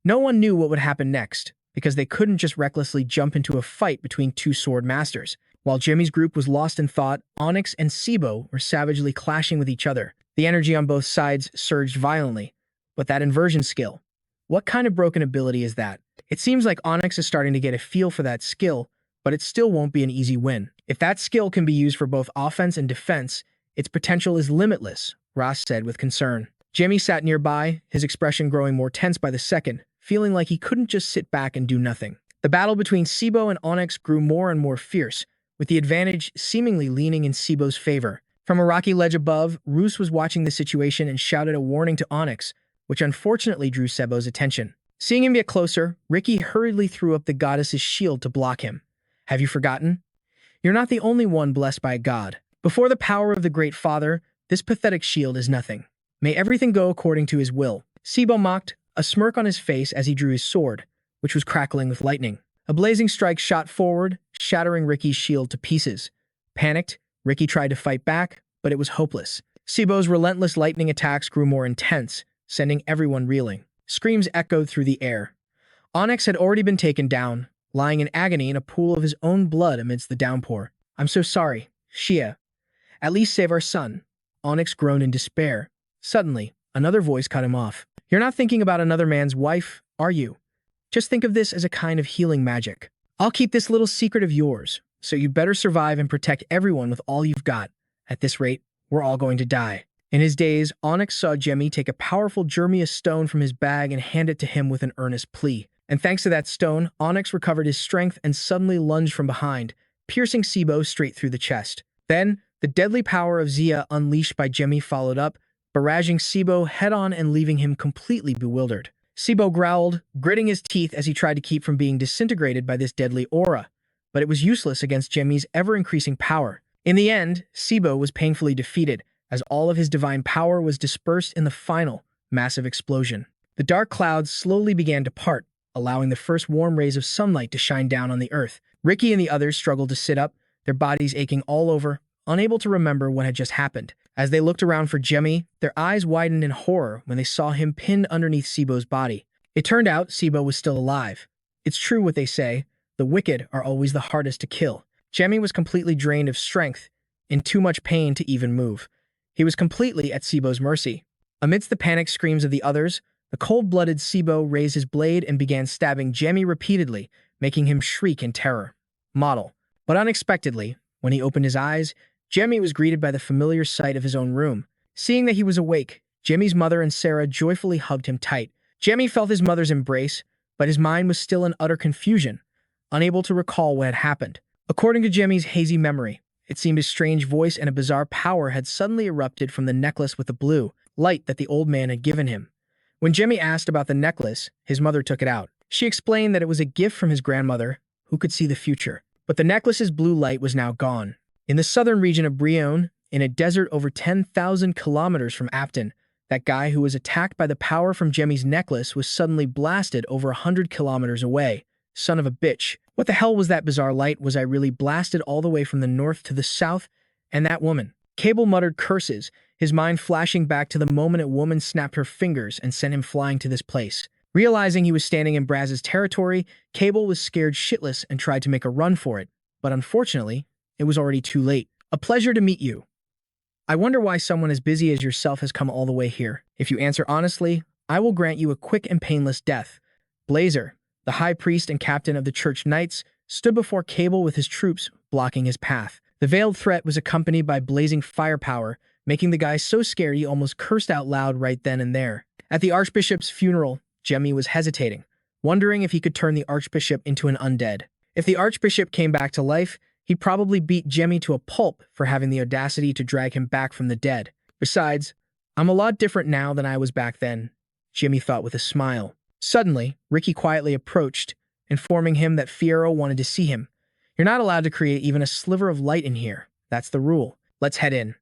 No one knew what would happen next, because they couldn't just recklessly jump into a fight between two sword masters. While Jimmy's group was lost in thought, Onyx and Sibo were savagely clashing with each other. The energy on both sides surged violently. But that inversion skill, what kind of broken ability is that? It seems like Onyx is starting to get a feel for that skill, but it still won't be an easy win. If that skill can be used for both offense and defense, its potential is limitless, Ross said with concern. Jimmy sat nearby, his expression growing more tense by the second, feeling like he couldn't just sit back and do nothing. The battle between Sibo and Onyx grew more and more fierce, with the advantage seemingly leaning in Sibo's favor. From a rocky ledge above, Roos was watching the situation and shouted a warning to Onyx, which unfortunately drew Sibo's attention. Seeing him get closer, Ricky hurriedly threw up the goddess's shield to block him. Have you forgotten? You're not the only one blessed by a god. Before the power of the Great Father, this pathetic shield is nothing. May everything go according to his will. Sibo mocked, a smirk on his face as he drew his sword, which was crackling with lightning. A blazing strike shot forward, shattering Ricky's shield to pieces. Panicked, Ricky tried to fight back, but it was hopeless. Sibo's relentless lightning attacks grew more intense, sending everyone reeling. Screams echoed through the air. Onyx had already been taken down, lying in agony in a pool of his own blood amidst the downpour. I'm so sorry, Shia. At least save our son. Onyx groaned in despair. Suddenly, another voice cut him off. You're not thinking about another man's wife, are you? Just think of this as a kind of healing magic. I'll keep this little secret of yours, so you better survive and protect everyone with all you've got. At this rate, we're all going to die. In his daze, Onyx saw Jemmy take a powerful Germia stone from his bag and hand it to him with an earnest plea. And thanks to that stone, Onyx recovered his strength and suddenly lunged from behind, piercing Sibo straight through the chest. Then, the deadly power of Zia unleashed by Jemmy followed up, barraging Sibo head-on and leaving him completely bewildered. Sibo growled, gritting his teeth as he tried to keep from being disintegrated by this deadly aura, but it was useless against Jemmy's ever-increasing power. In the end, Sibo was painfully defeated, as all of his divine power was dispersed in the final, massive explosion. The dark clouds slowly began to part, allowing the first warm rays of sunlight to shine down on the earth. Ricky and the others struggled to sit up, their bodies aching all over, unable to remember what had just happened. As they looked around for Jemmy, their eyes widened in horror when they saw him pinned underneath Sibo's body. It turned out Sibo was still alive. It's true what they say, the wicked are always the hardest to kill. Jemmy was completely drained of strength, in too much pain to even move. He was completely at Sibo's mercy. Amidst the panicked screams of the others, the cold-blooded Sibo raised his blade and began stabbing Jemmy repeatedly, making him shriek in terror. Model. But unexpectedly, when he opened his eyes, Jemmy was greeted by the familiar sight of his own room. Seeing that he was awake, Jemmy's mother and Sarah joyfully hugged him tight. Jemmy felt his mother's embrace, but his mind was still in utter confusion, unable to recall what had happened. According to Jemmy's hazy memory, it seemed a strange voice and a bizarre power had suddenly erupted from the necklace with the blue light that the old man had given him. When Jemmy asked about the necklace, his mother took it out. She explained that it was a gift from his grandmother, who could see the future. But the necklace's blue light was now gone. In the southern region of Brion, in a desert over 10,000 kilometers from Apton, that guy who was attacked by the power from Jemmy's necklace was suddenly blasted over 100 kilometers away. Son of a bitch. What the hell was that bizarre light? Was I really blasted all the way from the north to the south? And that woman? Cable muttered curses, his mind flashing back to the moment a woman snapped her fingers and sent him flying to this place. Realizing he was standing in Braz's territory, Cable was scared shitless and tried to make a run for it. But unfortunately, it was already too late. A pleasure to meet you. I wonder why someone as busy as yourself has come all the way here. If you answer honestly, I will grant you a quick and painless death. Blazer, the high priest and captain of the church knights, stood before Cable with his troops, blocking his path. The veiled threat was accompanied by blazing firepower, making the guy so scared he almost cursed out loud right then and there. At the archbishop's funeral, Jemmy was hesitating, wondering if he could turn the archbishop into an undead. If the archbishop came back to life, he'd probably beat Jemmy to a pulp for having the audacity to drag him back from the dead. Besides, I'm a lot different now than I was back then, Jemmy thought with a smile. Suddenly, Ricky quietly approached, informing him that Fierro wanted to see him. You're not allowed to create even a sliver of light in here. That's the rule. Let's head in.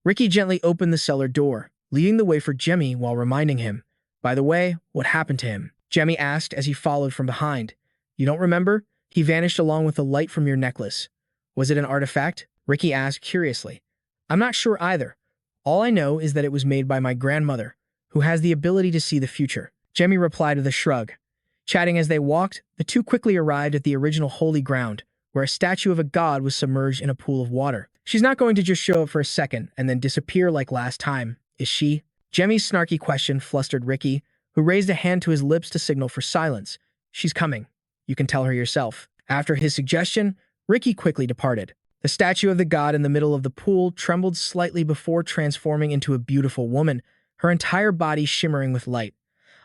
Ricky gently opened the cellar door, leading the way for Jemmy while reminding him. By the way, what happened to him? Jemmy asked as he followed from behind. You don't remember? He vanished along with the light from your necklace. Was it an artifact? Ricky asked curiously. I'm not sure either. All I know is that it was made by my grandmother, who has the ability to see the future. Jamie replied with a shrug. Chatting as they walked, the two quickly arrived at the original holy ground, where a statue of a god was submerged in a pool of water. She's not going to just show up for a second and then disappear like last time, is she? Jamie's snarky question flustered Ricky, who raised a hand to his lips to signal for silence. She's coming. You can tell her yourself. After his suggestion, Ricky quickly departed. The statue of the god in the middle of the pool trembled slightly before transforming into a beautiful woman, her entire body shimmering with light.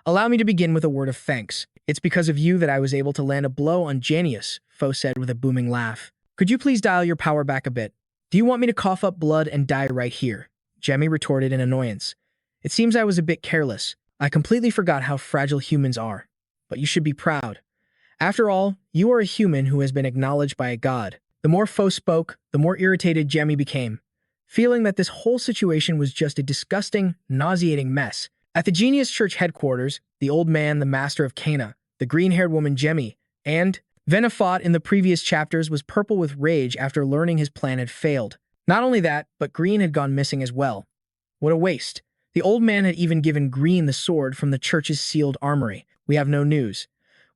Allow me to begin with a word of thanks. It's because of you that I was able to land a blow on Janius, Foe said with a booming laugh. Could you please dial your power back a bit? Do you want me to cough up blood and die right here? Jamie retorted in annoyance. It seems I was a bit careless. I completely forgot how fragile humans are. But you should be proud. After all, you are a human who has been acknowledged by a god. The more Foe spoke, the more irritated Jamie became, feeling that this whole situation was just a disgusting, nauseating mess. At the Genius Church headquarters, the old man, the master of Cana, the green-haired woman Jemmy, and Venafot in the previous chapters was purple with rage after learning his plan had failed. Not only that, but Green had gone missing as well. What a waste. The old man had even given Green the sword from the church's sealed armory. We have no news.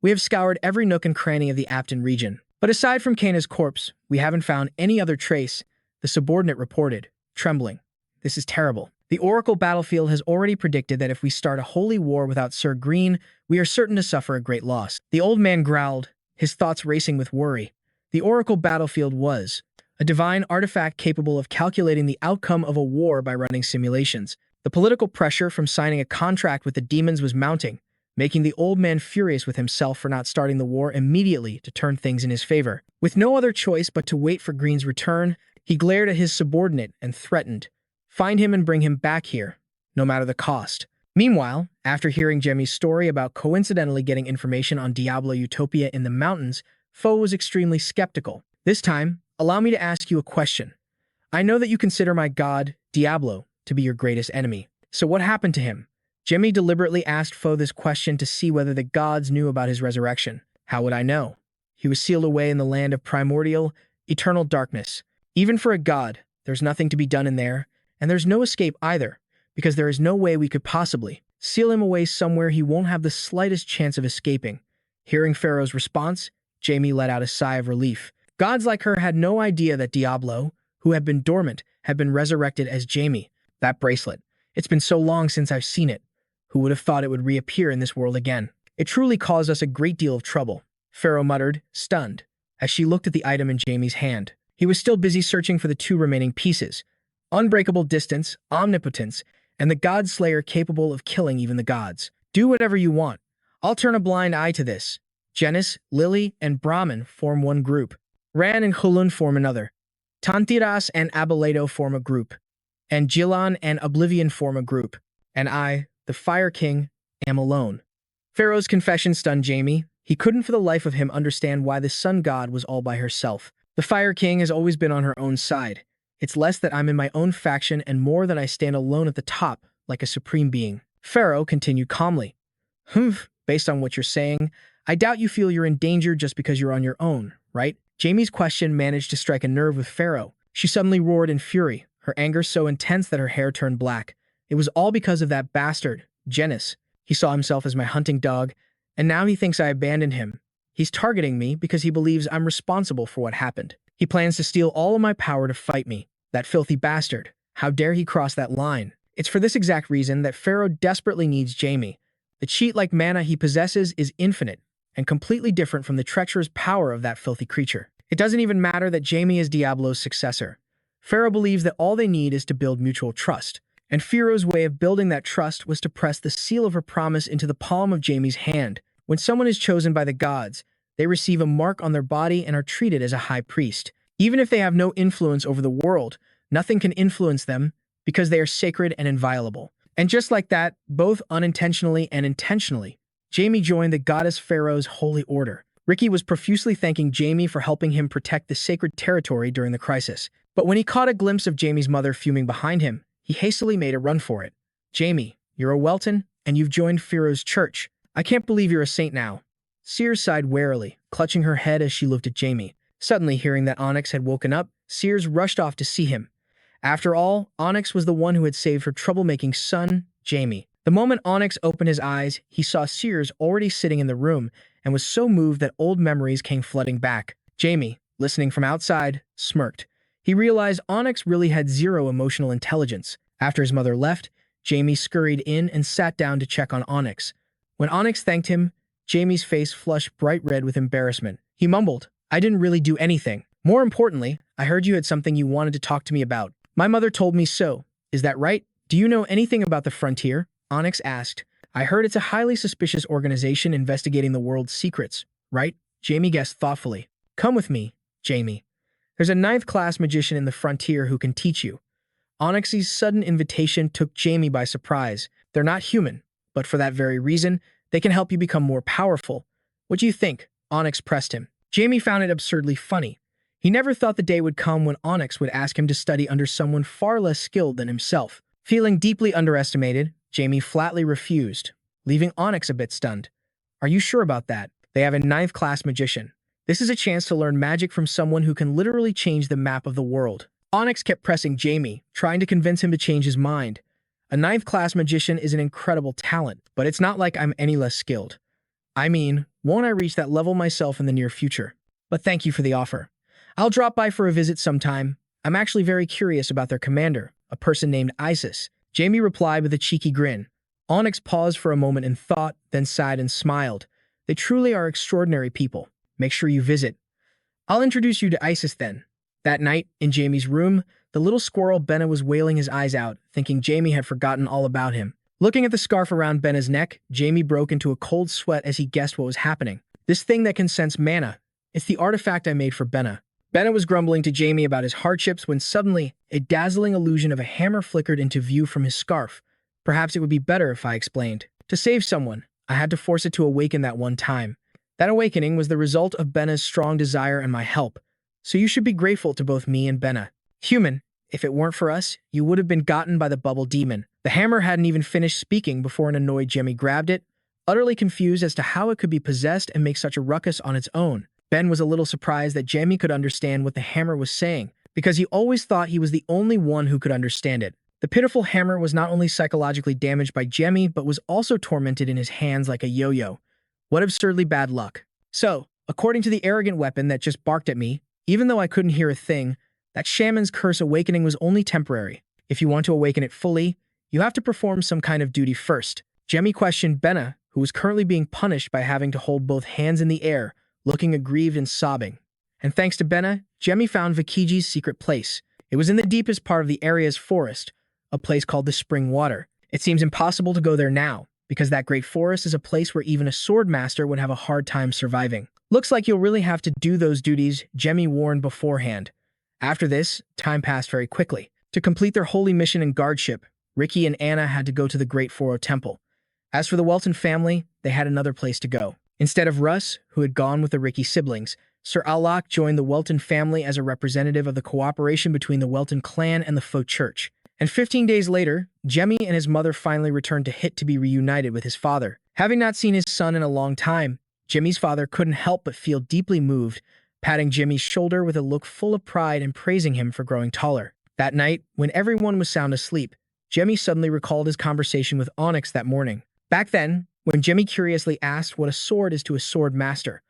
We have scoured every nook and cranny of the Apton region. But aside from Cana's corpse, we haven't found any other trace, the subordinate reported, trembling. This is terrible. The Oracle battlefield has already predicted that if we start a holy war without Sir Green, we are certain to suffer a great loss. The old man growled, his thoughts racing with worry. The Oracle battlefield was a divine artifact capable of calculating the outcome of a war by running simulations. The political pressure from signing a contract with the demons was mounting, making the old man furious with himself for not starting the war immediately to turn things in his favor. With no other choice but to wait for Green's return, he glared at his subordinate and threatened, "Find him and bring him back here, no matter the cost." Meanwhile, after hearing Jemmy's story about coincidentally getting information on Diablo Utopia in the mountains, Foe was extremely skeptical. This time, allow me to ask you a question. I know that you consider my god, Diablo, to be your greatest enemy. So what happened to him? Jemmy deliberately asked Foe this question to see whether the gods knew about his resurrection. How would I know? He was sealed away in the land of primordial, eternal darkness. Even for a god, there's nothing to be done in there, and there's no escape either, because there is no way we could possibly seal him away somewhere he won't have the slightest chance of escaping. Hearing Pharaoh's response, Jamie let out a sigh of relief. Gods like her had no idea that Diablo, who had been dormant, had been resurrected as Jamie. That bracelet. It's been so long since I've seen it. Who would have thought it would reappear in this world again? It truly caused us a great deal of trouble, Pharaoh muttered, stunned, as she looked at the item in Jamie's hand. He was still busy searching for the two remaining pieces: unbreakable distance, omnipotence, and the god slayer capable of killing even the gods. Do whatever you want. I'll turn a blind eye to this. Janus, Lily, and Brahman form one group. Ran and Hulun form another. Tantiras and Abiledo form a group. And Jilan and Oblivion form a group. And I, the Fire King, am alone. Pharaoh's confession stunned Jamie. He couldn't for the life of him understand why the sun god was all by herself. The Fire King has always been on her own side. It's less that I'm in my own faction and more that I stand alone at the top, like a supreme being. Pharaoh continued calmly. Based on what you're saying, I doubt you feel you're in danger just because you're on your own, right? Jamie's question managed to strike a nerve with Pharaoh. She suddenly roared in fury, her anger so intense that her hair turned black. It was all because of that bastard, Janus. He saw himself as my hunting dog, and now he thinks I abandoned him. He's targeting me because he believes I'm responsible for what happened. He plans to steal all of my power to fight me. That filthy bastard. How dare he cross that line? It's for this exact reason that Pharaoh desperately needs Jamie. The cheat-like mana he possesses is infinite and completely different from the treacherous power of that filthy creature. It doesn't even matter that Jamie is Diablo's successor. Pharaoh believes that all they need is to build mutual trust. And Pharaoh's way of building that trust was to press the seal of her promise into the palm of Jamie's hand. When someone is chosen by the gods, they receive a mark on their body and are treated as a high priest. Even if they have no influence over the world, nothing can influence them because they are sacred and inviolable. And just like that, both unintentionally and intentionally, Jamie joined the goddess Pharaoh's holy order. Ricky was profusely thanking Jamie for helping him protect the sacred territory during the crisis. But when he caught a glimpse of Jamie's mother fuming behind him, he hastily made a run for it. Jamie, you're a Welton, and you've joined Pharaoh's church. I can't believe you're a saint now. Sears sighed warily, clutching her head as she looked at Jamie. Suddenly, hearing that Onyx had woken up, Sears rushed off to see him. After all, Onyx was the one who had saved her troublemaking son, Jamie. The moment Onyx opened his eyes, he saw Sears already sitting in the room and was so moved that old memories came flooding back. Jamie, listening from outside, smirked. He realized Onyx really had zero emotional intelligence. After his mother left, Jamie scurried in and sat down to check on Onyx. When Onyx thanked him, Jamie's face flushed bright red with embarrassment. He mumbled, "I didn't really do anything. More importantly, I heard you had something you wanted to talk to me about. My mother told me so. Is that right? Do you know anything about the Frontier?" Onyx asked. "I heard it's a highly suspicious organization investigating the world's secrets, right?" Jamie guessed thoughtfully. "Come with me, Jamie. There's a 9th-class magician in the Frontier who can teach you." Onyx's sudden invitation took Jamie by surprise. They're not human, but for that very reason, they can help you become more powerful. "What do you think?" Onyx pressed him. Jamie found it absurdly funny. He never thought the day would come when Onyx would ask him to study under someone far less skilled than himself. Feeling deeply underestimated, Jamie flatly refused, leaving Onyx a bit stunned. "Are you sure about that? They have a 9th-class magician. This is a chance to learn magic from someone who can literally change the map of the world." Onyx kept pressing Jamie, trying to convince him to change his mind. "A 9th-class magician is an incredible talent, but it's not like I'm any less skilled. I mean, won't I reach that level myself in the near future? But thank you for the offer. I'll drop by for a visit sometime. I'm actually very curious about their commander, a person named Isis." Jamie replied with a cheeky grin. Onyx paused for a moment in thought, then sighed and smiled. "They truly are extraordinary people. Make sure you visit. I'll introduce you to Isis then." That night, in Jamie's room, the little squirrel Benna was wailing his eyes out, thinking Jamie had forgotten all about him. Looking at the scarf around Benna's neck, Jamie broke into a cold sweat as he guessed what was happening. "This thing that can sense mana. It's the artifact I made for Benna." Benna was grumbling to Jamie about his hardships when suddenly, a dazzling illusion of a hammer flickered into view from his scarf. "Perhaps it would be better if I explained. To save someone, I had to force it to awaken that one time. That awakening was the result of Benna's strong desire and my help. So you should be grateful to both me and Benna. Human, if it weren't for us, you would have been gotten by the bubble demon." The hammer hadn't even finished speaking before an annoyed Jamie grabbed it, utterly confused as to how it could be possessed and make such a ruckus on its own. Ben was a little surprised that Jamie could understand what the hammer was saying, because he always thought he was the only one who could understand it. The pitiful hammer was not only psychologically damaged by Jamie, but was also tormented in his hands like a yo-yo. What absurdly bad luck. So, according to the arrogant weapon that just barked at me, even though I couldn't hear a thing, that shaman's curse awakening was only temporary. If you want to awaken it fully, you have to perform some kind of duty first. Jamie questioned Benna, who was currently being punished by having to hold both hands in the air, looking aggrieved and sobbing. And thanks to Benna, Jamie found Vikiji's secret place. It was in the deepest part of the area's forest, a place called the Spring Water. It seems impossible to go there now, because that great forest is a place where even a sword master would have a hard time surviving. "Looks like you'll really have to do those duties," Jamie warned beforehand. After this, time passed very quickly. To complete their holy mission and guardship, Ricky and Anna had to go to the Great Foro Temple. As for the Welton family, they had another place to go. Instead of Russ, who had gone with the Ricky siblings, Sir Alok joined the Welton family as a representative of the cooperation between the Welton clan and the Faux Church. And 15 days later, Jamie and his mother finally returned to Hit to be reunited with his father. Having not seen his son in a long time, Jimmy's father couldn't help but feel deeply moved, patting Jimmy's shoulder with a look full of pride and praising him for growing taller. That night, when everyone was sound asleep, Jimmy suddenly recalled his conversation with Onyx that morning. Back then, when Jimmy curiously asked what a sword is to a sword master,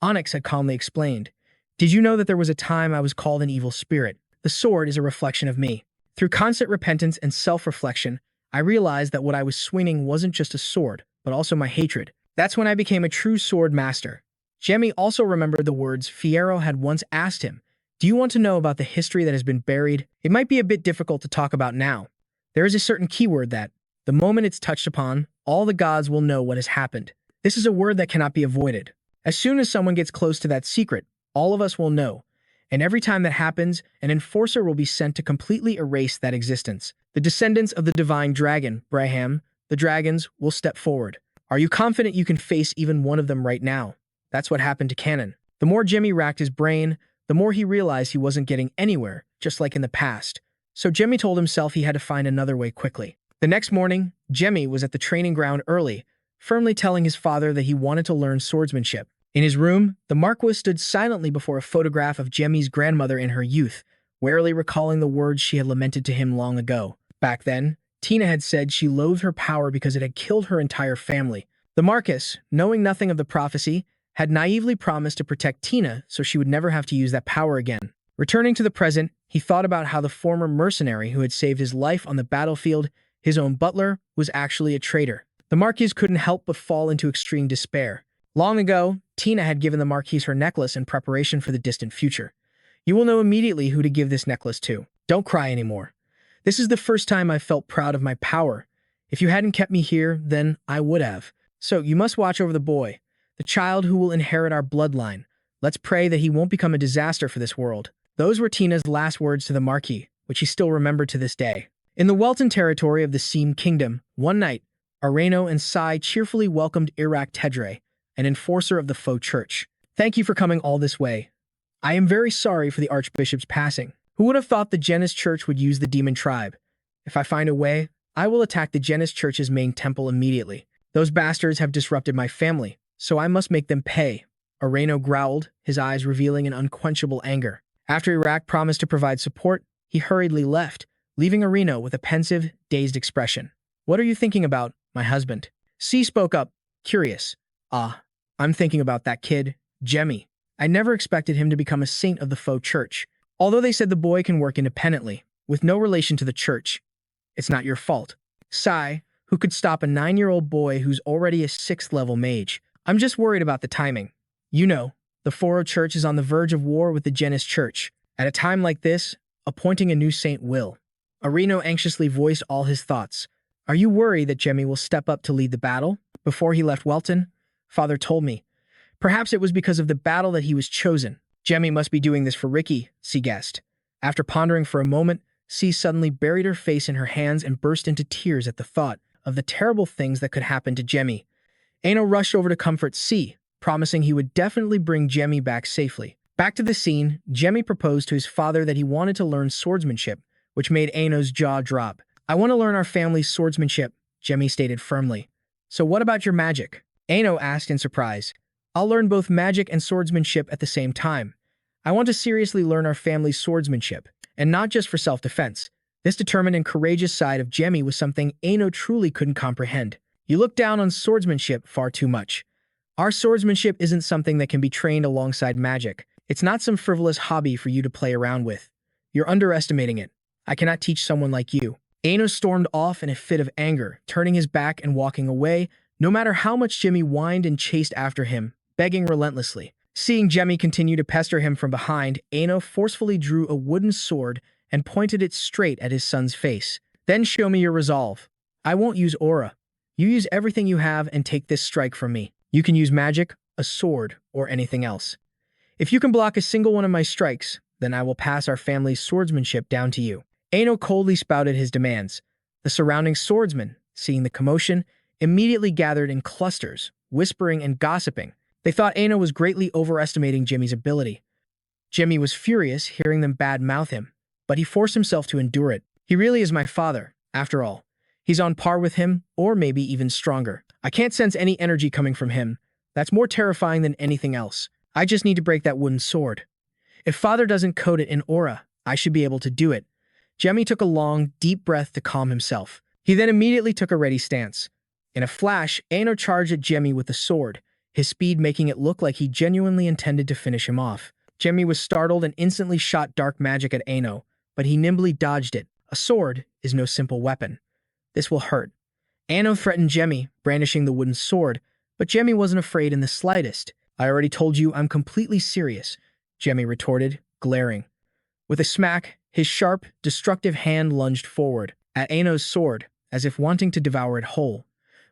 Onyx had calmly explained, "Did you know that there was a time I was called an evil spirit? The sword is a reflection of me. Through constant repentance and self-reflection, I realized that what I was swinging wasn't just a sword, but also my hatred. That's when I became a true sword master." Jimmy also remembered the words Fierro had once asked him. "Do you want to know about the history that has been buried? It might be a bit difficult to talk about now. There is a certain keyword that, the moment it's touched upon, all the gods will know what has happened. This is a word that cannot be avoided. As soon as someone gets close to that secret, all of us will know. And every time that happens, an enforcer will be sent to completely erase that existence. The descendants of the divine dragon, Braham, the dragons, will step forward. Are you confident you can face even one of them right now?" That's what happened to Cannon. The more Jimmy racked his brain, the more he realized he wasn't getting anywhere, just like in the past. So Jimmy told himself he had to find another way quickly. The next morning, Jimmy was at the training ground early, firmly telling his father that he wanted to learn swordsmanship. In his room, the Marquis stood silently before a photograph of Jemmy's grandmother in her youth, warily recalling the words she had lamented to him long ago. Back then, Tina had said she loathed her power because it had killed her entire family. The Marquis, knowing nothing of the prophecy, had naively promised to protect Tina so she would never have to use that power again. Returning to the present, he thought about how the former mercenary who had saved his life on the battlefield, his own butler, was actually a traitor. The Marquis couldn't help but fall into extreme despair. Long ago, Tina had given the Marquis her necklace in preparation for the distant future. You will know immediately who to give this necklace to. Don't cry anymore. This is the first time I've felt proud of my power. If you hadn't kept me here, then I would have. So you must watch over the boy, the child who will inherit our bloodline. Let's pray that he won't become a disaster for this world. Those were Tina's last words to the Marquis, which he still remembered to this day. In the Welton territory of the Seam Kingdom, one night, Areno and Sai cheerfully welcomed Iraq Tedre, an enforcer of the faux church. Thank you for coming all this way. I am very sorry for the Archbishop's passing. Who would have thought the Janus Church would use the demon tribe? If I find a way, I will attack the Janus Church's main temple immediately. Those bastards have disrupted my family, so I must make them pay. Areno growled, his eyes revealing an unquenchable anger. After Iraq promised to provide support, he hurriedly left, leaving Areno with a pensive, dazed expression. What are you thinking about, my husband? C spoke up, curious. I'm thinking about that kid, Jemmy. I never expected him to become a saint of the faux church. Although they said the boy can work independently, with no relation to the church. It's not your fault. Sai, who could stop a 9-year-old boy who's already a 6th-level mage. I'm just worried about the timing. You know, the Foro Church is on the verge of war with the Janus Church. At a time like this, appointing a new saint will. Areno anxiously voiced all his thoughts. Are you worried that Jemmy will step up to lead the battle? Before he left Welton, Father told me. Perhaps it was because of the battle that he was chosen. Jemmy must be doing this for Ricky, C guessed. After pondering for a moment, C suddenly buried her face in her hands and burst into tears at the thought of the terrible things that could happen to Jemmy. Ano rushed over to comfort C, promising he would definitely bring Jemmy back safely. Back to the scene, Jemmy proposed to his father that he wanted to learn swordsmanship, which made Ano's jaw drop. I want to learn our family's swordsmanship, Jemmy stated firmly. So what about your magic? Ano asked in surprise. I'll learn both magic and swordsmanship at the same time. I want to seriously learn our family's swordsmanship, and not just for self-defense. This determined and courageous side of Jemmy was something Ano truly couldn't comprehend. You look down on swordsmanship far too much. Our swordsmanship isn't something that can be trained alongside magic. It's not some frivolous hobby for you to play around with. You're underestimating it. I cannot teach someone like you. Ano stormed off in a fit of anger, turning his back and walking away, no matter how much Jemmy whined and chased after him, begging relentlessly. Seeing Jemmy continue to pester him from behind, Ano forcefully drew a wooden sword and pointed it straight at his son's face. Then show me your resolve. I won't use aura. You use everything you have and take this strike from me. You can use magic, a sword, or anything else. If you can block a single one of my strikes, then I will pass our family's swordsmanship down to you. Ano coldly spouted his demands. The surrounding swordsmen, seeing the commotion, immediately gathered in clusters, whispering and gossiping. They thought Ano was greatly overestimating Jimmy's ability. Jimmy was furious hearing them bad-mouth him, but he forced himself to endure it. He really is my father, after all. He's on par with him, or maybe even stronger. I can't sense any energy coming from him. That's more terrifying than anything else. I just need to break that wooden sword. If father doesn't coat it in aura, I should be able to do it. Jemmy took a long, deep breath to calm himself. He then immediately took a ready stance. In a flash, Ano charged at Jemmy with the sword, his speed making it look like he genuinely intended to finish him off. Jemmy was startled and instantly shot dark magic at Ano, but he nimbly dodged it. A sword is no simple weapon. This will hurt. Ano threatened Jemmy, brandishing the wooden sword, but Jemmy wasn't afraid in the slightest. I already told you I'm completely serious, Jemmy retorted, glaring. With a smack, his sharp, destructive hand lunged forward, at Ano's sword, as if wanting to devour it whole.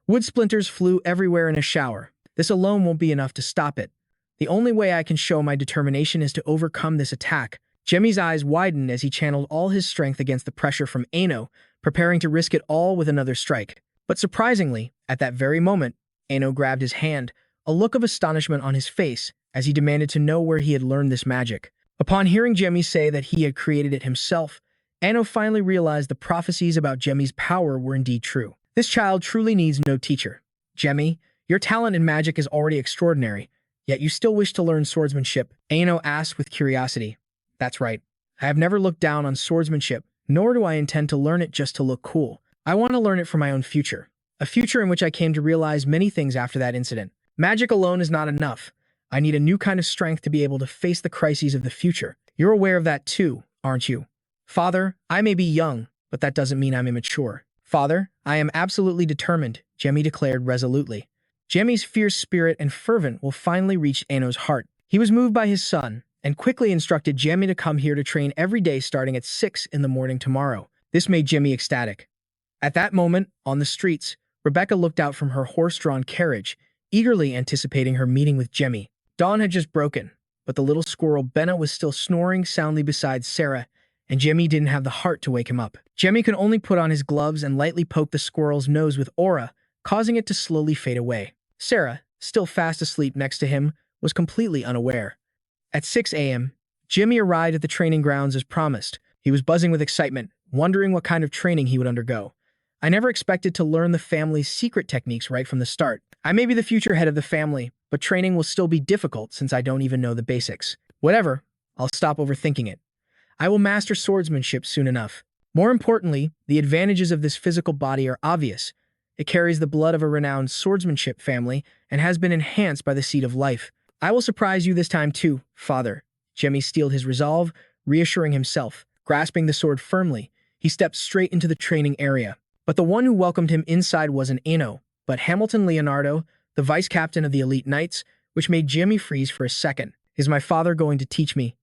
Wood splinters flew everywhere in a shower. This alone won't be enough to stop it. The only way I can show my determination is to overcome this attack. Jemmy's eyes widened as he channeled all his strength against the pressure from Ano, preparing to risk it all with another strike. But surprisingly, at that very moment, Ano grabbed his hand, a look of astonishment on his face, as he demanded to know where he had learned this magic. Upon hearing Jemmy say that he had created it himself, Ano finally realized the prophecies about Jemmy's power were indeed true. This child truly needs no teacher. Jamie, your talent in magic is already extraordinary, yet you still wish to learn swordsmanship, Aino asked with curiosity. That's right. I have never looked down on swordsmanship, nor do I intend to learn it just to look cool. I want to learn it for my own future. A future in which I came to realize many things after that incident. Magic alone is not enough. I need a new kind of strength to be able to face the crises of the future. You're aware of that too, aren't you? Father, I may be young, but that doesn't mean I'm immature. Father, I am absolutely determined, Jamie declared resolutely. Jamie's fierce spirit and fervent will finally reach Aino's heart. He was moved by his son, and quickly instructed Jamie to come here to train every day starting at 6 in the morning tomorrow. This made Jamie ecstatic. At that moment, on the streets, Rebecca looked out from her horse-drawn carriage, eagerly anticipating her meeting with Jamie. Dawn had just broken, but the little squirrel Benna was still snoring soundly beside Sarah, and Jamie didn't have the heart to wake him up. Jamie could only put on his gloves and lightly poke the squirrel's nose with aura, causing it to slowly fade away. Sarah, still fast asleep next to him, was completely unaware. At 6 a.m., Jimmy arrived at the training grounds as promised. He was buzzing with excitement, wondering what kind of training he would undergo. I never expected to learn the family's secret techniques right from the start. I may be the future head of the family, but training will still be difficult since I don't even know the basics. Whatever, I'll stop overthinking it. I will master swordsmanship soon enough. More importantly, the advantages of this physical body are obvious. It carries the blood of a renowned swordsmanship family and has been enhanced by the seed of life. I will surprise you this time too, father. Jimmy steeled his resolve, reassuring himself. Grasping the sword firmly, he stepped straight into the training area. But the one who welcomed him inside wasn't Aino, but Hamilton Leonardo, the vice captain of the elite knights, which made Jimmy freeze for a second. Is my father going to teach me?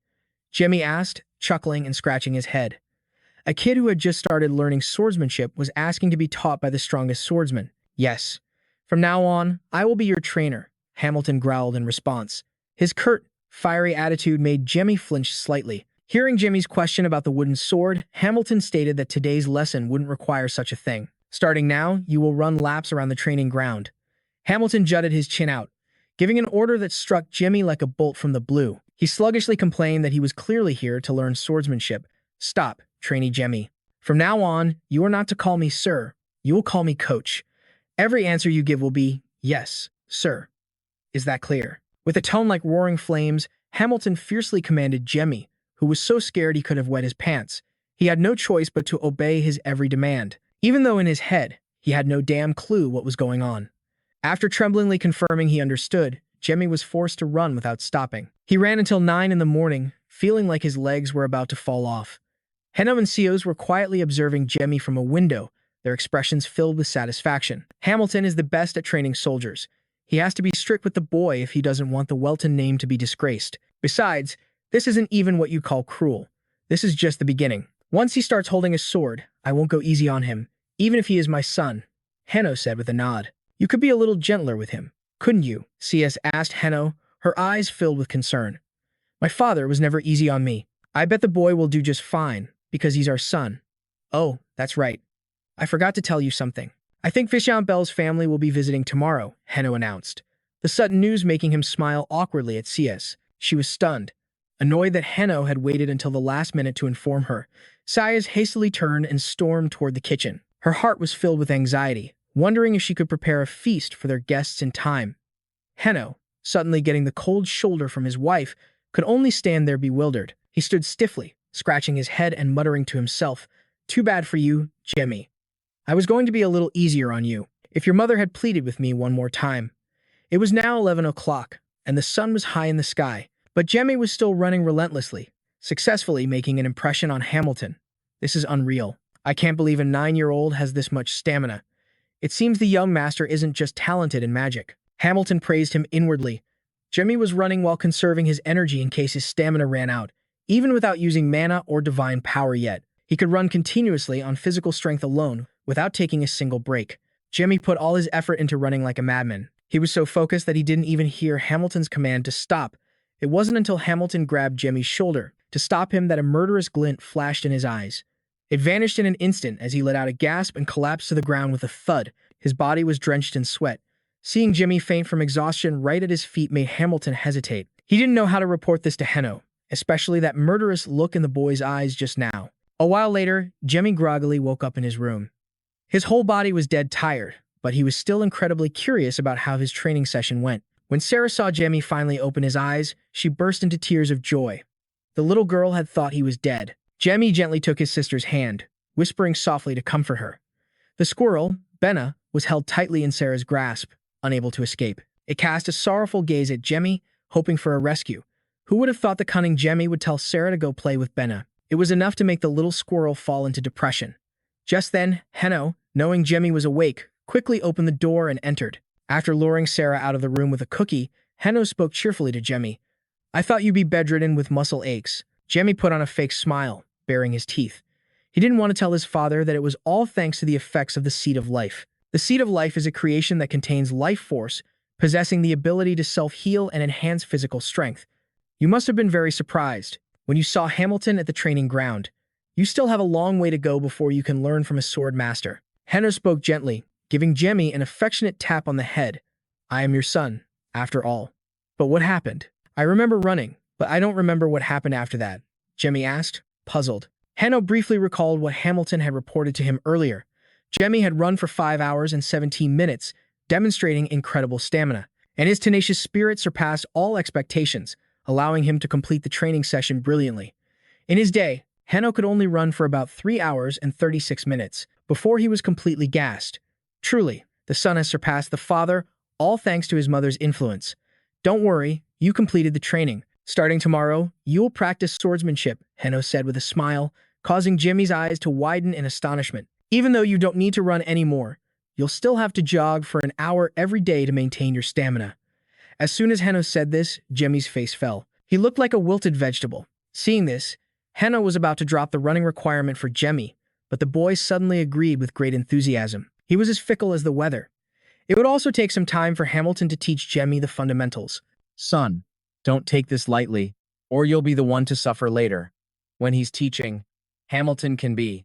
Jimmy asked, chuckling and scratching his head. A kid who had just started learning swordsmanship was asking to be taught by the strongest swordsman. Yes. From now on, I will be your trainer, Hamilton growled in response. His curt, fiery attitude made Jimmy flinch slightly. Hearing Jimmy's question about the wooden sword, Hamilton stated that today's lesson wouldn't require such a thing. Starting now, you will run laps around the training ground. Hamilton jutted his chin out, giving an order that struck Jimmy like a bolt from the blue. He sluggishly complained that he was clearly here to learn swordsmanship. Stop, trainee Jimmy. From now on, you are not to call me sir. You will call me coach. Every answer you give will be, yes, sir. Is that clear? With a tone like roaring flames, Hamilton fiercely commanded Jimmy, who was so scared he could have wet his pants. He had no choice but to obey his every demand, even though in his head, he had no damn clue what was going on. After tremblingly confirming he understood, Jimmy was forced to run without stopping. He ran until 9 in the morning, feeling like his legs were about to fall off. Henno and Seos were quietly observing Jimmy from a window, their expressions filled with satisfaction. Hamilton is the best at training soldiers. He has to be strict with the boy if he doesn't want the Welton name to be disgraced. Besides, this isn't even what you call cruel. This is just the beginning. Once he starts holding a sword, I won't go easy on him, even if he is my son, Henno said with a nod. You could be a little gentler with him, couldn't you? CS asked Henno, her eyes filled with concern. My father was never easy on me. I bet the boy will do just fine, because he's our son. Oh, that's right. I forgot to tell you something. I think Fishon Bell's family will be visiting tomorrow, Henno announced, the sudden news making him smile awkwardly at CS. She was stunned. Annoyed that Henno had waited until the last minute to inform her, Sayas hastily turned and stormed toward the kitchen. Her heart was filled with anxiety, wondering if she could prepare a feast for their guests in time. Henno, suddenly getting the cold shoulder from his wife, could only stand there bewildered. He stood stiffly, scratching his head and muttering to himself, Too bad for you, Jimmy. I was going to be a little easier on you, if your mother had pleaded with me one more time. It was now 11 o'clock, and the sun was high in the sky, but Jimmy was still running relentlessly, successfully making an impression on Hamilton. This is unreal. I can't believe a 9-year-old has this much stamina. It seems the young master isn't just talented in magic. Hamilton praised him inwardly. Jimmy was running while conserving his energy in case his stamina ran out, even without using mana or divine power yet. He could run continuously on physical strength alone, without taking a single break. Jimmy put all his effort into running like a madman. He was so focused that he didn't even hear Hamilton's command to stop. It wasn't until Hamilton grabbed Jimmy's shoulder to stop him that a murderous glint flashed in his eyes. It vanished in an instant as he let out a gasp and collapsed to the ground with a thud. His body was drenched in sweat. Seeing Jimmy faint from exhaustion right at his feet made Hamilton hesitate. He didn't know how to report this to Henno, especially that murderous look in the boy's eyes just now. A while later, Jimmy groggily woke up in his room. His whole body was dead tired, but he was still incredibly curious about how his training session went. When Sarah saw Jamie finally open his eyes, she burst into tears of joy. The little girl had thought he was dead. Jamie gently took his sister's hand, whispering softly to comfort her. The squirrel, Benna, was held tightly in Sarah's grasp, unable to escape. It cast a sorrowful gaze at Jamie, hoping for a rescue. Who would have thought the cunning Jamie would tell Sarah to go play with Benna? It was enough to make the little squirrel fall into depression. Just then, Henno, knowing Jamie was awake, quickly opened the door and entered. After luring Sarah out of the room with a cookie, Henno spoke cheerfully to Jamie. "I thought you'd be bedridden with muscle aches." Jamie put on a fake smile, baring his teeth. He didn't want to tell his father that it was all thanks to the effects of the Seed of Life. The Seed of Life is a creation that contains life force, possessing the ability to self-heal and enhance physical strength. You must have been very surprised when you saw Hamilton at the training ground. You still have a long way to go before you can learn from a sword master. Henno spoke gently, giving Jamie an affectionate tap on the head. "I am your son, after all." "But what happened?" "I remember running, but I don't remember what happened after that," Jamie asked, puzzled. Henno briefly recalled what Hamilton had reported to him earlier. Jamie had run for 5 hours and 17 minutes, demonstrating incredible stamina, and his tenacious spirit surpassed all expectations, allowing him to complete the training session brilliantly. In his day, Henno could only run for about 3 hours and 36 minutes before he was completely gassed. Truly, the son has surpassed the father, all thanks to his mother's influence. "Don't worry, you completed the training. Starting tomorrow, you will practice swordsmanship," Henno said with a smile, causing Jimmy's eyes to widen in astonishment. "Even though you don't need to run anymore, you'll still have to jog for an hour every day to maintain your stamina." As soon as Henno said this, Jimmy's face fell. He looked like a wilted vegetable. Seeing this, Henno was about to drop the running requirement for Jemmy, but the boy suddenly agreed with great enthusiasm. He was as fickle as the weather. It would also take some time for Hamilton to teach Jemmy the fundamentals. "Son, don't take this lightly, or you'll be the one to suffer later." When he's teaching, Hamilton can be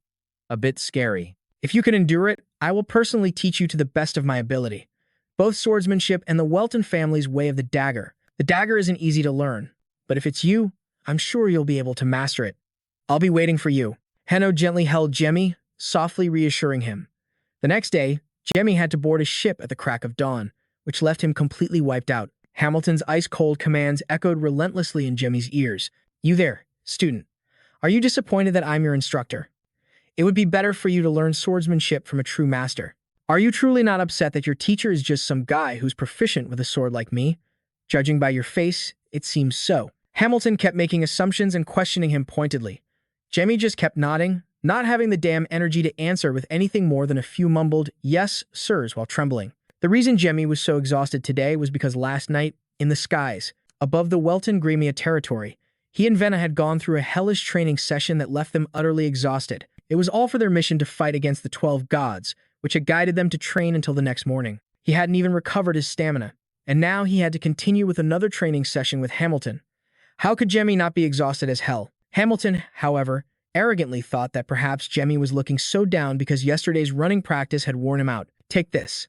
a bit scary. "If you can endure it, I will personally teach you to the best of my ability. Both swordsmanship and the Welton family's way of the dagger. The dagger isn't easy to learn, but if it's you, I'm sure you'll be able to master it. I'll be waiting for you." Henno gently held Jemmy, softly reassuring him. The next day, Jemmy had to board a ship at the crack of dawn, which left him completely wiped out. Hamilton's ice-cold commands echoed relentlessly in Jemmy's ears. "You there, student. Are you disappointed that I'm your instructor? It would be better for you to learn swordsmanship from a true master. Are you truly not upset that your teacher is just some guy who's proficient with a sword like me? Judging by your face, it seems so." Hamilton kept making assumptions and questioning him pointedly. Jemmy just kept nodding, not having the damn energy to answer with anything more than a few mumbled "yes, sirs" while trembling. The reason Jemmy was so exhausted today was because last night, in the skies, above the Welton Gremia territory, he and Venna had gone through a hellish training session that left them utterly exhausted. It was all for their mission to fight against the 12 gods, which had guided them to train until the next morning. He hadn't even recovered his stamina, and now he had to continue with another training session with Hamilton. How could Jemmy not be exhausted as hell? Hamilton, however, arrogantly thought that perhaps Jemmy was looking so down because yesterday's running practice had worn him out. Take this.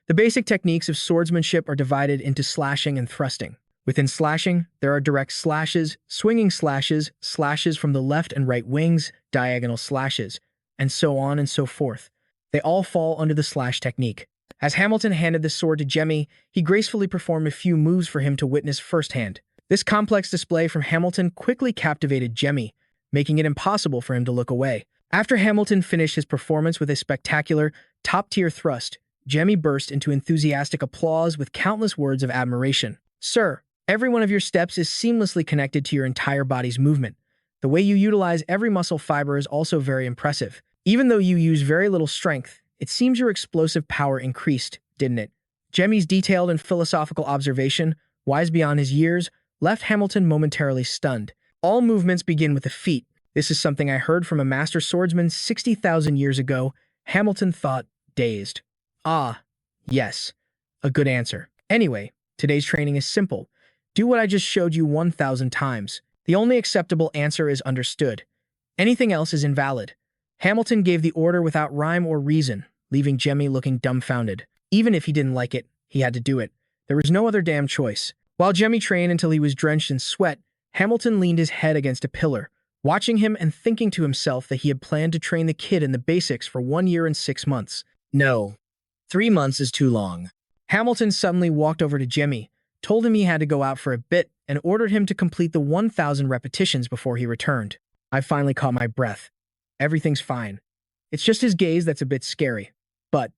The basic techniques of swordsmanship are divided into slashing and thrusting. Within slashing, there are direct slashes, swinging slashes, slashes from the left and right wings, diagonal slashes, and so on and so forth. They all fall under the slash technique. As Hamilton handed the sword to Jemmy, he gracefully performed a few moves for him to witness firsthand. This complex display from Hamilton quickly captivated Jemmy, making it impossible for him to look away. After Hamilton finished his performance with a spectacular, top-tier thrust, Jemmy burst into enthusiastic applause with countless words of admiration. "Sir, every one of your steps is seamlessly connected to your entire body's movement. The way you utilize every muscle fiber is also very impressive. Even though you use very little strength, it seems your explosive power increased, didn't it?" Jemmy's detailed and philosophical observation, wise beyond his years, left Hamilton momentarily stunned. "All movements begin with the feet. This is something I heard from a master swordsman 60,000 years ago," Hamilton thought, dazed. "Ah, yes. A good answer. Anyway, today's training is simple. Do what I just showed you 1,000 times. The only acceptable answer is understood. Anything else is invalid." Hamilton gave the order without rhyme or reason, leaving Jemmy looking dumbfounded. Even if he didn't like it, he had to do it. There was no other damn choice. While Jemmy trained until he was drenched in sweat, Hamilton leaned his head against a pillar, watching him and thinking to himself that he had planned to train the kid in the basics for 1 year and 6 months. No. 3 months is too long. Hamilton suddenly walked over to Jimmy, told him he had to go out for a bit, and ordered him to complete the 1,000 repetitions before he returned. I finally caught my breath. Everything's fine. It's just his gaze that's a bit scary. But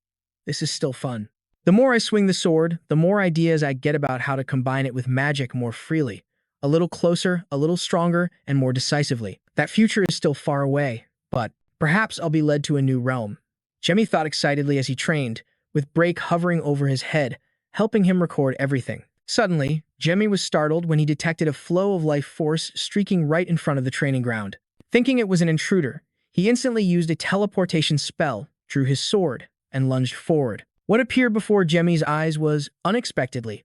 this is still fun. The more I swing the sword, the more ideas I get about how to combine it with magic more freely. A little closer, a little stronger, and more decisively. That future is still far away, but perhaps I'll be led to a new realm. Jimmy thought excitedly as he trained, with Brake hovering over his head, helping him record everything. Suddenly, Jimmy was startled when he detected a flow of life force streaking right in front of the training ground. Thinking it was an intruder, he instantly used a teleportation spell, drew his sword, and lunged forward. What appeared before Jimmy's eyes was, unexpectedly,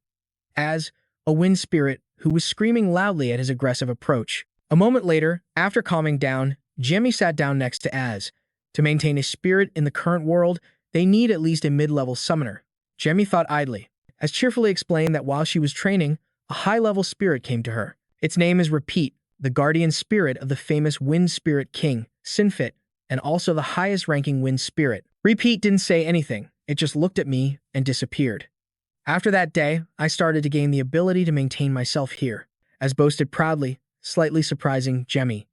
as a wind spirit who was screaming loudly at his aggressive approach. A moment later, after calming down, Jimmy sat down next to Az. To maintain a spirit in the current world, they need at least a mid-level summoner. Jimmy thought idly. Az cheerfully explained that while she was training, a high-level spirit came to her. Its name is Repeat, the guardian spirit of the famous Wind Spirit King, Sinfit, and also the highest-ranking Wind Spirit. Repeat didn't say anything. It just looked at me and disappeared. After that day, I started to gain the ability to maintain myself here, Az boasted proudly, slightly surprising Jimmy.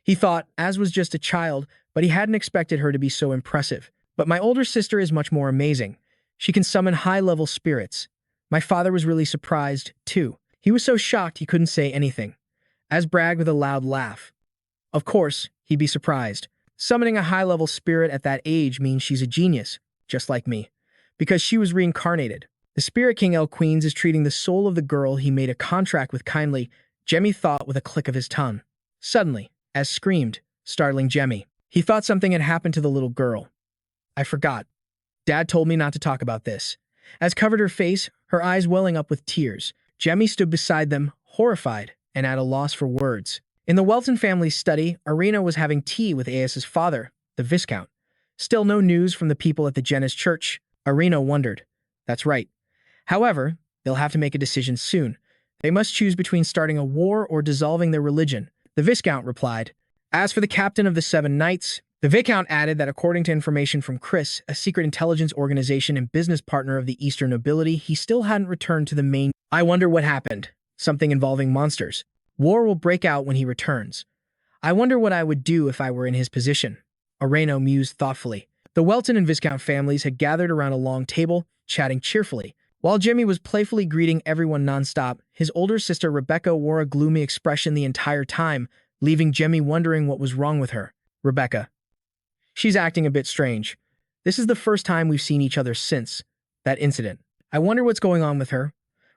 He thought Az was just a child, but he hadn't expected her to be so impressive. But my older sister is much more amazing. She can summon high-level spirits. My father was really surprised, too. He was so shocked he couldn't say anything. Az bragged with a loud laugh. Of course, he'd be surprised. Summoning a high-level spirit at that age means she's a genius, just like me, because she was reincarnated. The Spirit King El Queens is treating the soul of the girl he made a contract with kindly, Jemmy thought with a click of his tongue. Suddenly, Az screamed, startling Jemmy. He thought something had happened to the little girl. I forgot. Dad told me not to talk about this. Az covered her face, her eyes welling up with tears. Jemmy stood beside them, horrified, and at a loss for words. In the Welton family's study, Arena was having tea with Aes's father, the Viscount. Still no news from the people at the Jenna's church. Arena wondered. That's right. However, they'll have to make a decision soon. They must choose between starting a war or dissolving their religion. The Viscount replied. As for the captain of the 7 Knights, the Viscount added that according to information from Chris, a secret intelligence organization and business partner of the Eastern nobility, he still hadn't returned to the main. I wonder what happened. Something involving monsters. War will break out when he returns. I wonder what I would do if I were in his position. Arena mused thoughtfully. The Welton and Viscount families had gathered around a long table, chatting cheerfully. While Jimmy was playfully greeting everyone nonstop, his older sister Rebecca wore a gloomy expression the entire time, leaving Jimmy wondering what was wrong with her. Rebecca. She's acting a bit strange. This is the first time we've seen each other since that incident. I wonder what's going on with her.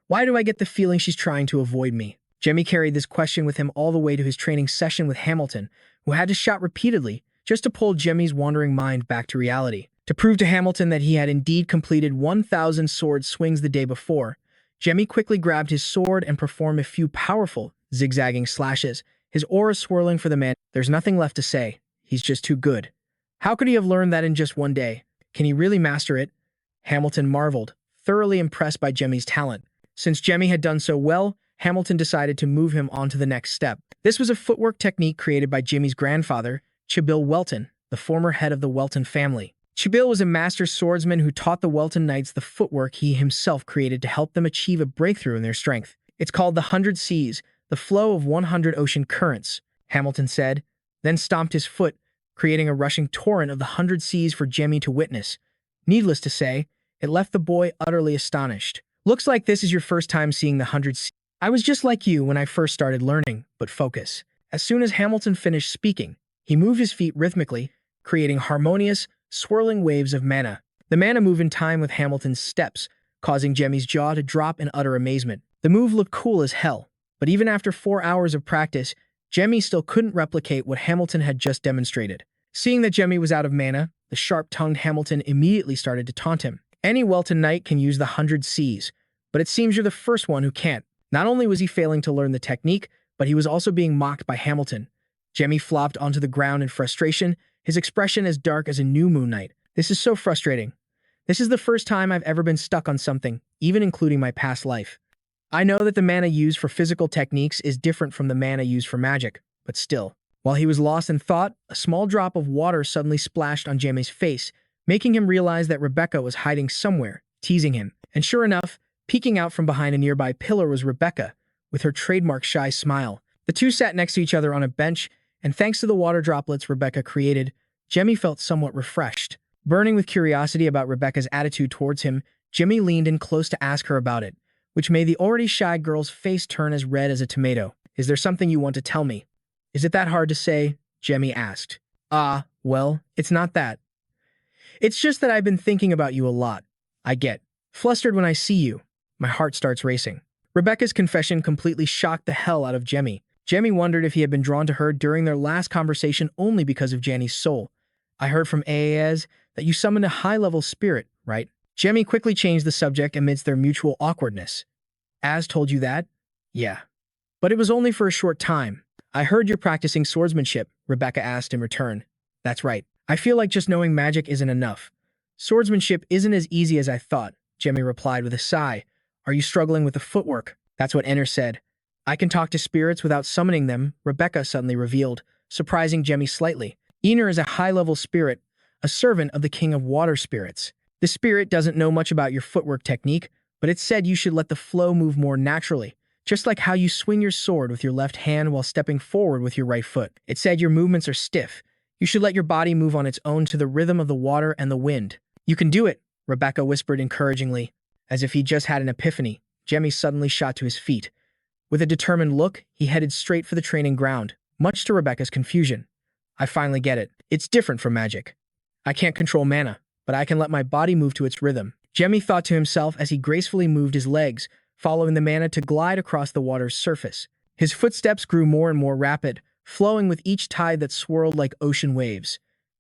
Why do I get the feeling she's trying to avoid me? Jimmy carried this question with him all the way to his training session with Hamilton, who had to shout repeatedly just to pull Jimmy's wandering mind back to reality. To prove to Hamilton that he had indeed completed 1,000 sword swings the day before, Jimmy quickly grabbed his sword and performed a few powerful, zigzagging slashes, his aura swirling for the man. There's nothing left to say. He's just too good. How could he have learned that in just one day? Can he really master it? Hamilton marveled, thoroughly impressed by Jimmy's talent. Since Jimmy had done so well, Hamilton decided to move him on to the next step. This was a footwork technique created by Jimmy's grandfather, Chibil Welton, the former head of the Welton family. Chibil was a master swordsman who taught the Welton Knights the footwork he himself created to help them achieve a breakthrough in their strength. It's called the 100 Seas, the flow of 100 ocean currents, Hamilton said, then stomped his foot, creating a rushing torrent of the 100 seas for Jimmy to witness. Needless to say, it left the boy utterly astonished. Looks like this is your first time seeing the 100 seas. I was just like you when I first started learning, but focus. As soon as Hamilton finished speaking, he moved his feet rhythmically, creating harmonious, swirling waves of mana. The mana moved in time with Hamilton's steps, causing Jimmy's jaw to drop in utter amazement. The move looked cool as hell, but even after 4 hours of practice, Jimmy still couldn't replicate what Hamilton had just demonstrated. Seeing that Jimmy was out of mana, the sharp-tongued Hamilton immediately started to taunt him. Any Welton Knight can use the 100 Seas, but it seems you're the first one who can't. Not only was he failing to learn the technique, but he was also being mocked by Hamilton. Jimmy flopped onto the ground in frustration, his expression as dark as a new moon night. This is so frustrating. This is the first time I've ever been stuck on something, even including my past life. I know that the mana used for physical techniques is different from the mana used for magic, but still. While he was lost in thought, a small drop of water suddenly splashed on Jimmy's face, making him realize that Rebecca was hiding somewhere, teasing him. And sure enough, peeking out from behind a nearby pillar was Rebecca, with her trademark shy smile. The two sat next to each other on a bench, and thanks to the water droplets Rebecca created, Jamie felt somewhat refreshed. Burning with curiosity about Rebecca's attitude towards him, Jimmy leaned in close to ask her about it, which made the already shy girl's face turn as red as a tomato. "Is there something you want to tell me?" "Is it that hard to say?" Jemmy asked. Well, it's not that. It's just that I've been thinking about you a lot. I get flustered when I see you. My heart starts racing." Rebecca's confession completely shocked the hell out of Jemmy. Jemmy wondered if he had been drawn to her during their last conversation only because of Janny's soul. "I heard from Aaz that you summoned a high-level spirit, right?" Jemmy quickly changed the subject amidst their mutual awkwardness. "Az told you that?" "Yeah. But it was only for a short time." "I heard you're practicing swordsmanship," Rebecca asked in return. "That's right. I feel like just knowing magic isn't enough." "Swordsmanship isn't as easy as I thought," Jemmy replied with a sigh. "Are you struggling with the footwork?" "That's what Enner said. I can talk to spirits without summoning them," Rebecca suddenly revealed, surprising Jemmy slightly. "Enner is a high-level spirit, a servant of the king of water spirits. The spirit doesn't know much about your footwork technique, but it said you should let the flow move more naturally, just like how you swing your sword with your left hand while stepping forward with your right foot. It said your movements are stiff. You should let your body move on its own to the rhythm of the water and the wind." "You can do it," Rebecca whispered encouragingly. As if he just had an epiphany, Jemmy suddenly shot to his feet. With a determined look, he headed straight for the training ground, much to Rebecca's confusion. "I finally get it. It's different from magic. I can't control mana, but I can let my body move to its rhythm," Jemmy thought to himself as he gracefully moved his legs, following the mana to glide across the water's surface. His footsteps grew more and more rapid, flowing with each tide that swirled like ocean waves.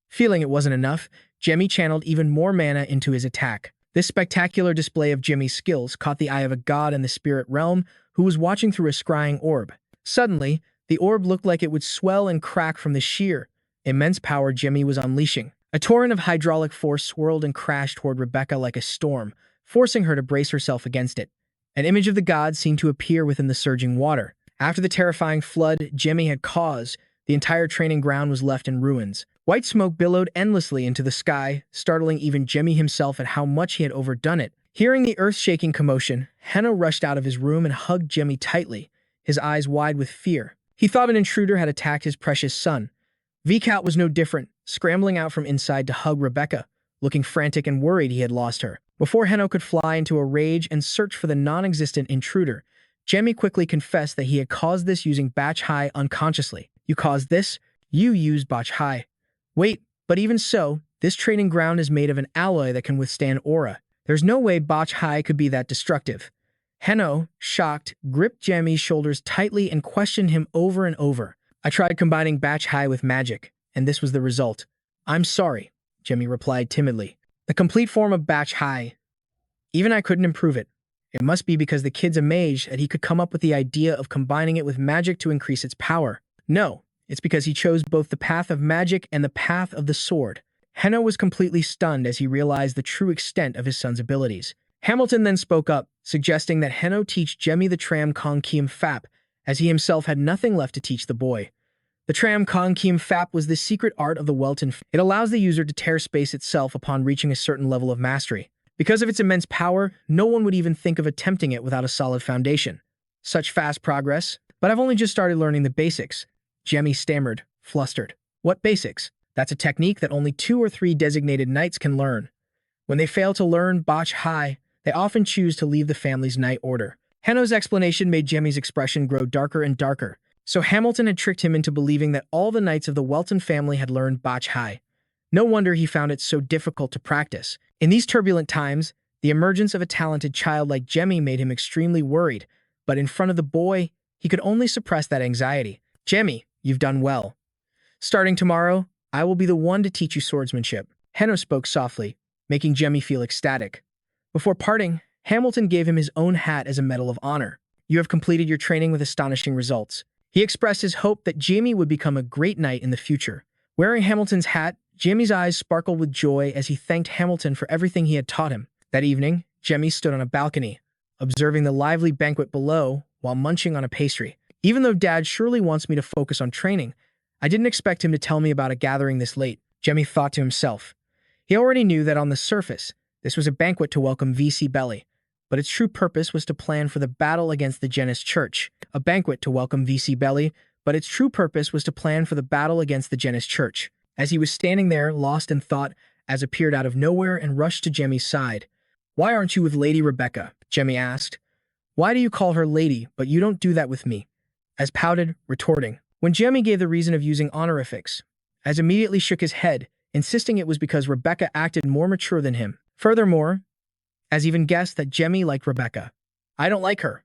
Feeling it wasn't enough, Jemmy channeled even more mana into his attack. This spectacular display of Jemmy's skills caught the eye of a god in the spirit realm who was watching through a scrying orb. Suddenly, the orb looked like it would swell and crack from the sheer, immense power Jemmy was unleashing. A torrent of hydraulic force swirled and crashed toward Rebecca like a storm, forcing her to brace herself against it. An image of the god seemed to appear within the surging water. After the terrifying flood Jemmy had caused, the entire training ground was left in ruins. White smoke billowed endlessly into the sky, startling even Jemmy himself at how much he had overdone it. Hearing the earth-shaking commotion, Henno rushed out of his room and hugged Jemmy tightly, his eyes wide with fear. He thought an intruder had attacked his precious son. Vicat was no different, scrambling out from inside to hug Rebecca, looking frantic and worried he had lost her. Before Henno could fly into a rage and search for the non-existent intruder, Jemmy quickly confessed that he had caused this using Batch High unconsciously. "You caused this? You used Batch High." "Wait, but even so, this training ground is made of an alloy that can withstand aura. There's no way Batch High could be that destructive." Henno, shocked, gripped Jemmy's shoulders tightly and questioned him over and over. "I tried combining Batch High with magic, and this was the result." "I'm sorry," Jemmy replied timidly. "The complete form of Batch High. Even I couldn't improve it. It must be because the kid's a mage that he could come up with the idea of combining it with magic to increase its power. No, it's because he chose both the path of magic and the path of the sword." Henno was completely stunned as he realized the true extent of his son's abilities. Hamilton then spoke up, suggesting that Henno teach Jemmy the Tram Kong Kiem Fap, as he himself had nothing left to teach the boy. The Tram Kong Kiem Fap was the secret art of the Welton. It allows the user to tear space itself upon reaching a certain level of mastery. Because of its immense power, no one would even think of attempting it without a solid foundation. Such fast progress, but I've only just started learning the basics. Jemmy stammered, flustered. "What basics?" "That's a technique that only 2 or 3 designated knights can learn. When they fail to learn Batch High, they often choose to leave the family's knight order." Henno's explanation made Jemmy's expression grow darker and darker. So Hamilton had tricked him into believing that all the knights of the Welton family had learned Batch High. No wonder he found it so difficult to practice. In these turbulent times, the emergence of a talented child like Jemmy made him extremely worried, but in front of the boy, he could only suppress that anxiety. "Jemmy, you've done well. Starting tomorrow, I will be the one to teach you swordsmanship." Henno spoke softly, making Jemmy feel ecstatic. Before parting, Hamilton gave him his own hat as a medal of honor. "You have completed your training with astonishing results." He expressed his hope that Jamie would become a great knight in the future. Wearing Hamilton's hat, Jamie's eyes sparkled with joy as he thanked Hamilton for everything he had taught him. That evening, Jemmy stood on a balcony, observing the lively banquet below while munching on a pastry. "Even though Dad surely wants me to focus on training, I didn't expect him to tell me about a gathering this late," Jemmy thought to himself. He already knew that on the surface, this was a banquet to welcome VC Belly, but its true purpose was to plan for the battle against the Janus Church. A banquet to welcome VC Belly, but its true purpose was to plan for the battle against the Janus Church. As he was standing there, lost in thought, Az appeared out of nowhere and rushed to Jemmy's side. "Why aren't you with Lady Rebecca?" Jemmy asked. "Why do you call her lady, but you don't do that with me?" Az pouted, retorting. When Jemmy gave the reason of using honorifics, Az immediately shook his head, insisting it was because Rebecca acted more mature than him. Furthermore, Az even guessed that Jemmy liked Rebecca. "I don't like her,"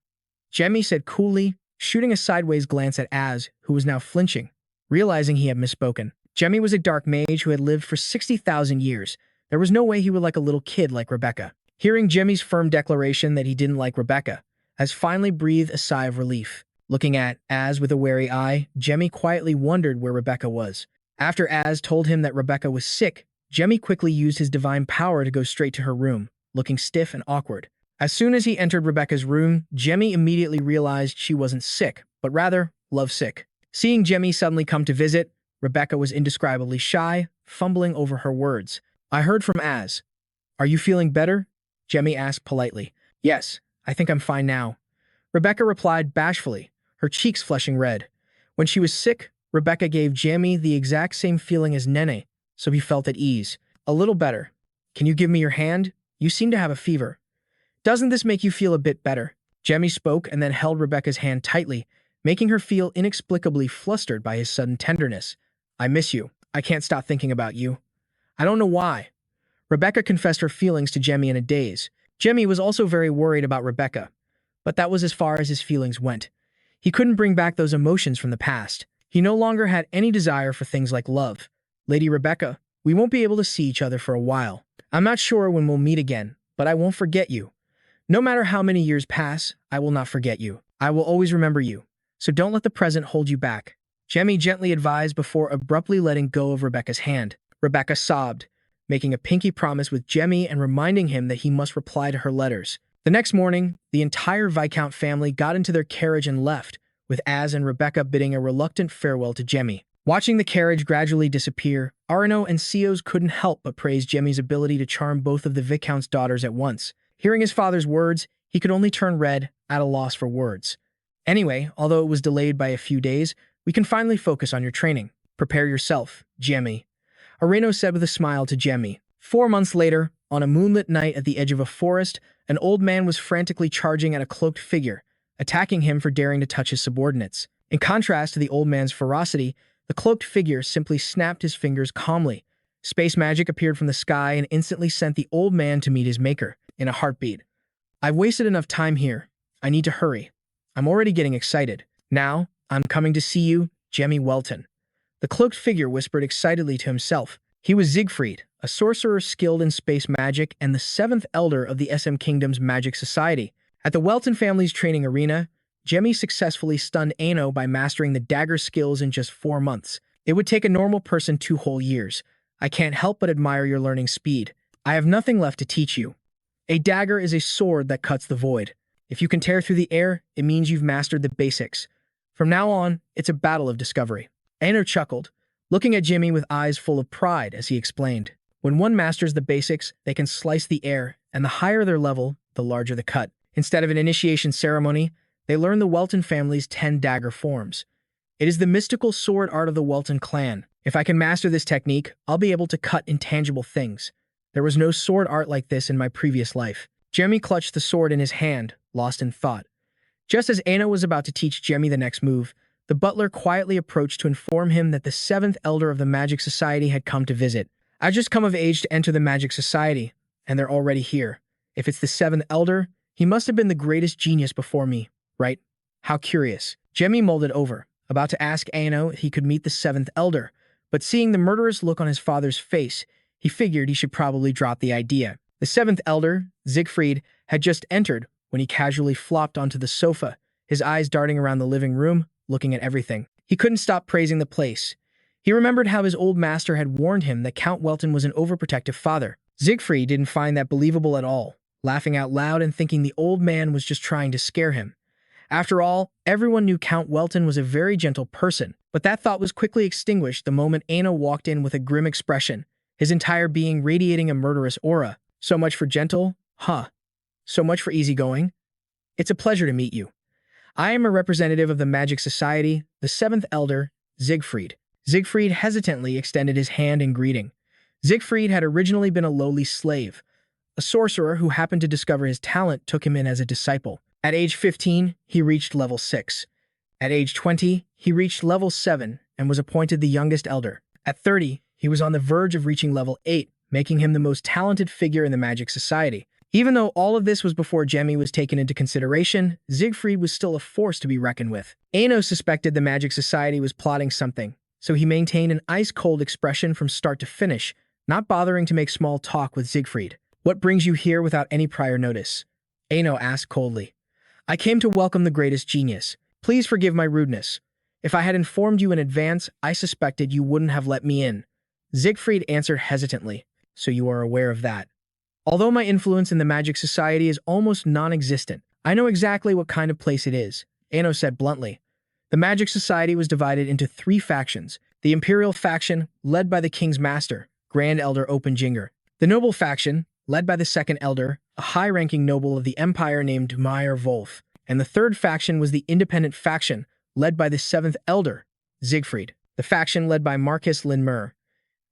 Jemmy said coolly, shooting a sideways glance at Az, who was now flinching, realizing he had misspoken. Jemmy was a dark mage who had lived for 60,000 years. There was no way he would like a little kid like Rebecca. Hearing Jemmy's firm declaration that he didn't like Rebecca, Az finally breathed a sigh of relief. Looking at Az with a wary eye, Jemmy quietly wondered where Rebecca was. After Az told him that Rebecca was sick, Jemmy quickly used his divine power to go straight to her room, looking stiff and awkward. As soon as he entered Rebecca's room, Jemmy immediately realized she wasn't sick, but rather lovesick. Seeing Jemmy suddenly come to visit, Rebecca was indescribably shy, fumbling over her words. "I heard from Az. Are you feeling better?" Jemmy asked politely. "Yes, I think I'm fine now," Rebecca replied bashfully, her cheeks flushing red. When she was sick, Rebecca gave Jemmy the exact same feeling as Nene, so he felt at ease. "A little better. Can you give me your hand? You seem to have a fever. Doesn't this make you feel a bit better?" Jemmy spoke and then held Rebecca's hand tightly, making her feel inexplicably flustered by his sudden tenderness. "I miss you. I can't stop thinking about you. I don't know why." Rebecca confessed her feelings to Jemmy in a daze. Jemmy was also very worried about Rebecca, but that was as far as his feelings went. He couldn't bring back those emotions from the past. He no longer had any desire for things like love. "Lady Rebecca, we won't be able to see each other for a while. I'm not sure when we'll meet again, but I won't forget you. No matter how many years pass, I will not forget you. I will always remember you. So don't let the present hold you back," Jemmy gently advised before abruptly letting go of Rebecca's hand. Rebecca sobbed, making a pinky promise with Jemmy and reminding him that he must reply to her letters. The next morning, the entire Viscount family got into their carriage and left, with Az and Rebecca bidding a reluctant farewell to Jemmy. Watching the carriage gradually disappear, Arno and Seos couldn't help but praise Jemmy's ability to charm both of the Viscount's daughters at once. Hearing his father's words, he could only turn red, at a loss for words. "Anyway, although it was delayed by a few days, we can finally focus on your training. Prepare yourself, Jemmy," Areno said with a smile to Jemmy. 4 months later, on a moonlit night at the edge of a forest, an old man was frantically charging at a cloaked figure, attacking him for daring to touch his subordinates. In contrast to the old man's ferocity, the cloaked figure simply snapped his fingers calmly. Space magic appeared from the sky and instantly sent the old man to meet his maker, in a heartbeat. "I've wasted enough time here. I need to hurry. I'm already getting excited. Now, I'm coming to see you, Jamie Welton," the cloaked figure whispered excitedly to himself. He was Siegfried, a sorcerer skilled in space magic and the 7th elder of the SM Kingdom's Magic Society. At the Welton family's training arena, Jemmy successfully stunned Ano by mastering the dagger skills in just 4 months. "It would take a normal person 2 whole years. I can't help but admire your learning speed. I have nothing left to teach you. A dagger is a sword that cuts the void. If you can tear through the air, it means you've mastered the basics. From now on, it's a battle of discovery." Ano chuckled, looking at Jimmy with eyes full of pride as he explained. "When one masters the basics, they can slice the air, and the higher their level, the larger the cut." Instead of an initiation ceremony, they learn the Welton family's 10 dagger forms. It is the mystical sword art of the Welton clan. "If I can master this technique, I'll be able to cut intangible things. There was no sword art like this in my previous life." Jemmy clutched the sword in his hand, lost in thought. Just as Ana was about to teach Jemmy the next move, the butler quietly approached to inform him that the 7th elder of the Magic Society had come to visit. "I've just come of age to enter the Magic Society, and they're already here. If it's the 7th elder, he must have been the greatest genius before me, right? How curious." Jemmy mulled over, about to ask Ano if he could meet the 7th elder, but seeing the murderous look on his father's face, he figured he should probably drop the idea. The 7th elder, Siegfried, had just entered when he casually flopped onto the sofa, his eyes darting around the living room, looking at everything. He couldn't stop praising the place. He remembered how his old master had warned him that Count Welton was an overprotective father. Siegfried didn't find that believable at all, laughing out loud and thinking the old man was just trying to scare him. After all, everyone knew Count Welton was a very gentle person, but that thought was quickly extinguished the moment Ana walked in with a grim expression, his entire being radiating a murderous aura. So much for gentle, huh? So much for easygoing. It's a pleasure to meet you. I am a representative of the Magic Society, the seventh elder, Siegfried. Siegfried hesitantly extended his hand in greeting. Siegfried had originally been a lowly slave. A sorcerer who happened to discover his talent took him in as a disciple. At age 15, he reached level 6. At age 20, he reached level 7 and was appointed the youngest elder. At 30, he was on the verge of reaching level 8, making him the most talented figure in the Magic Society. Even though all of this was before Jamie was taken into consideration, Siegfried was still a force to be reckoned with. Aino suspected the Magic Society was plotting something, so he maintained an ice-cold expression from start to finish, not bothering to make small talk with Siegfried. "What brings you here without any prior notice?" Aino asked coldly. "I came to welcome the greatest genius. Please forgive my rudeness. If I had informed you in advance, I suspected you wouldn't have let me in." Siegfried answered hesitantly. "So you are aware of that. Although my influence in the Magic Society is almost non-existent, I know exactly what kind of place it is," Aino said bluntly. The Magic Society was divided into 3 factions. The Imperial faction, led by the King's Master, Grand Elder Openjinger. The Noble faction, led by the Second Elder, a high-ranking noble of the Empire named Meyer Wolf. And the third faction was the Independent faction, led by the 7th Elder, Siegfried. The faction led by Marcus Linmer.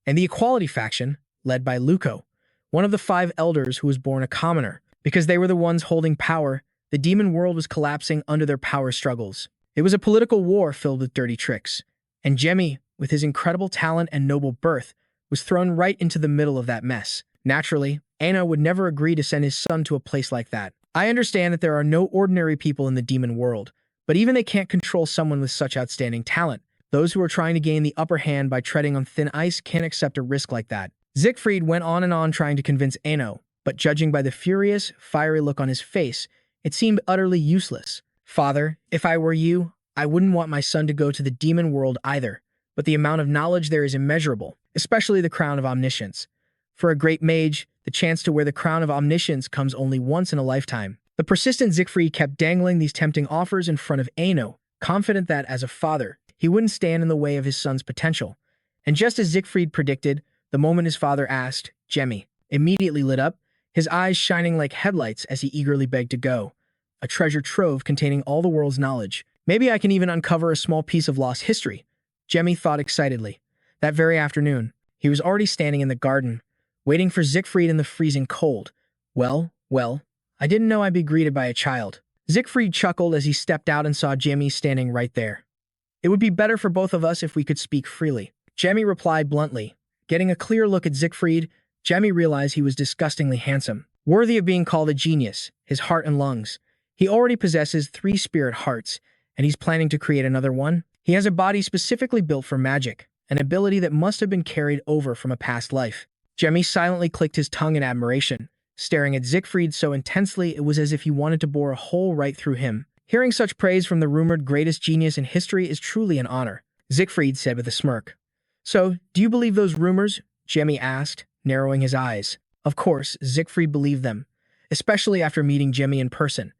And the Equality faction, led by Luco, one of the 5 elders who was born a commoner. Because they were the ones holding power, the demon world was collapsing under their power struggles. It was a political war filled with dirty tricks. And Jamie, with his incredible talent and noble birth, was thrown right into the middle of that mess. Naturally, Aino would never agree to send his son to a place like that. I understand that there are no ordinary people in the demon world, but even they can't control someone with such outstanding talent. Those who are trying to gain the upper hand by treading on thin ice can't accept a risk like that. Siegfried went on and on trying to convince Aino, but judging by the furious, fiery look on his face, it seemed utterly useless. "Father, if I were you, I wouldn't want my son to go to the demon world either, but the amount of knowledge there is immeasurable, especially the crown of omniscience. For a great mage, the chance to wear the crown of omniscience comes only once in a lifetime." The persistent Siegfried kept dangling these tempting offers in front of Aino, confident that, as a father, he wouldn't stand in the way of his son's potential. And just as Siegfried predicted, the moment his father asked, Jamie immediately lit up, his eyes shining like headlights as he eagerly begged to go. "A treasure trove containing all the world's knowledge. Maybe I can even uncover a small piece of lost history," Jamie thought excitedly. That very afternoon, he was already standing in the garden, waiting for Siegfried in the freezing cold. Well, I didn't know I'd be greeted by a child." Siegfried chuckled as he stepped out and saw Jamie standing right there. "It would be better for both of us if we could speak freely," Jamie replied bluntly. Getting a clear look at Siegfried, Jamie realized he was disgustingly handsome, worthy of being called a genius, his heart and lungs. He already possesses 3 spirit hearts, and he's planning to create another one. He has a body specifically built for magic, an ability that must have been carried over from a past life. Jamie silently clicked his tongue in admiration, staring at Siegfried so intensely it was as if he wanted to bore a hole right through him. Hearing such praise from the rumored greatest genius in history is truly an honor, Siegfried said with a smirk. "So, do you believe those rumors?" Jamie asked, narrowing his eyes. Of course, Siegfried believed them, especially after meeting Jamie in person.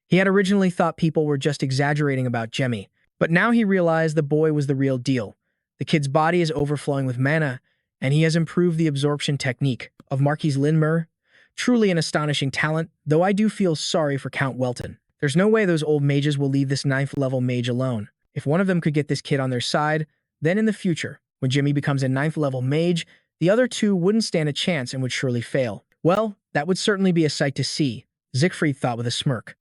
He had originally thought people were just exaggerating about Jamie, but now he realized the boy was the real deal. The kid's body is overflowing with mana, and he has improved the absorption technique of Marquis Linmer. Truly an astonishing talent, though I do feel sorry for Count Welton. There's no way those old mages will leave this 9th level mage alone. If one of them could get this kid on their side, then in the future, when Jimmy becomes a 9th level mage, the other 2 wouldn't stand a chance and would surely fail. Well, that would certainly be a sight to see, Siegfried thought with a smirk.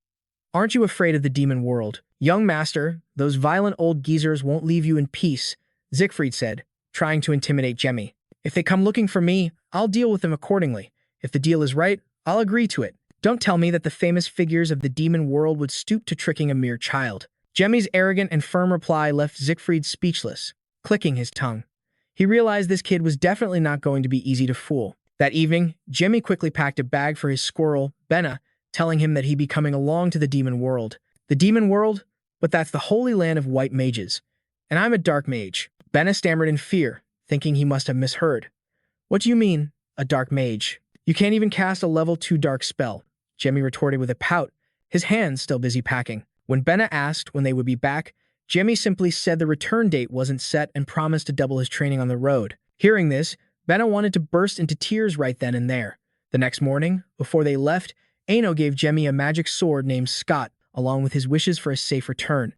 "Aren't you afraid of the demon world? Young master, those violent old geezers won't leave you in peace," Siegfried said, trying to intimidate Jamie. "If they come looking for me, I'll deal with them accordingly. If the deal is right, I'll agree to it. Don't tell me that the famous figures of the demon world would stoop to tricking a mere child." Jamie's arrogant and firm reply left Siegfried speechless, clicking his tongue. He realized this kid was definitely not going to be easy to fool. That evening, Jamie quickly packed a bag for his squirrel, Benna, telling him that he'd be coming along to the demon world. "The demon world? But that's the holy land of white mages. And I'm a dark mage." Benna stammered in fear, thinking he must have misheard. "What do you mean, a dark mage? You can't even cast a level 2 dark spell," Jamie retorted with a pout, his hands still busy packing. When Benna asked when they would be back, Jamie simply said the return date wasn't set and promised to double his training on the road. Hearing this, Venna wanted to burst into tears right then and there. The next morning, before they left, Aino gave Jemmy a magic sword named Scott, along with his wishes for a safe return.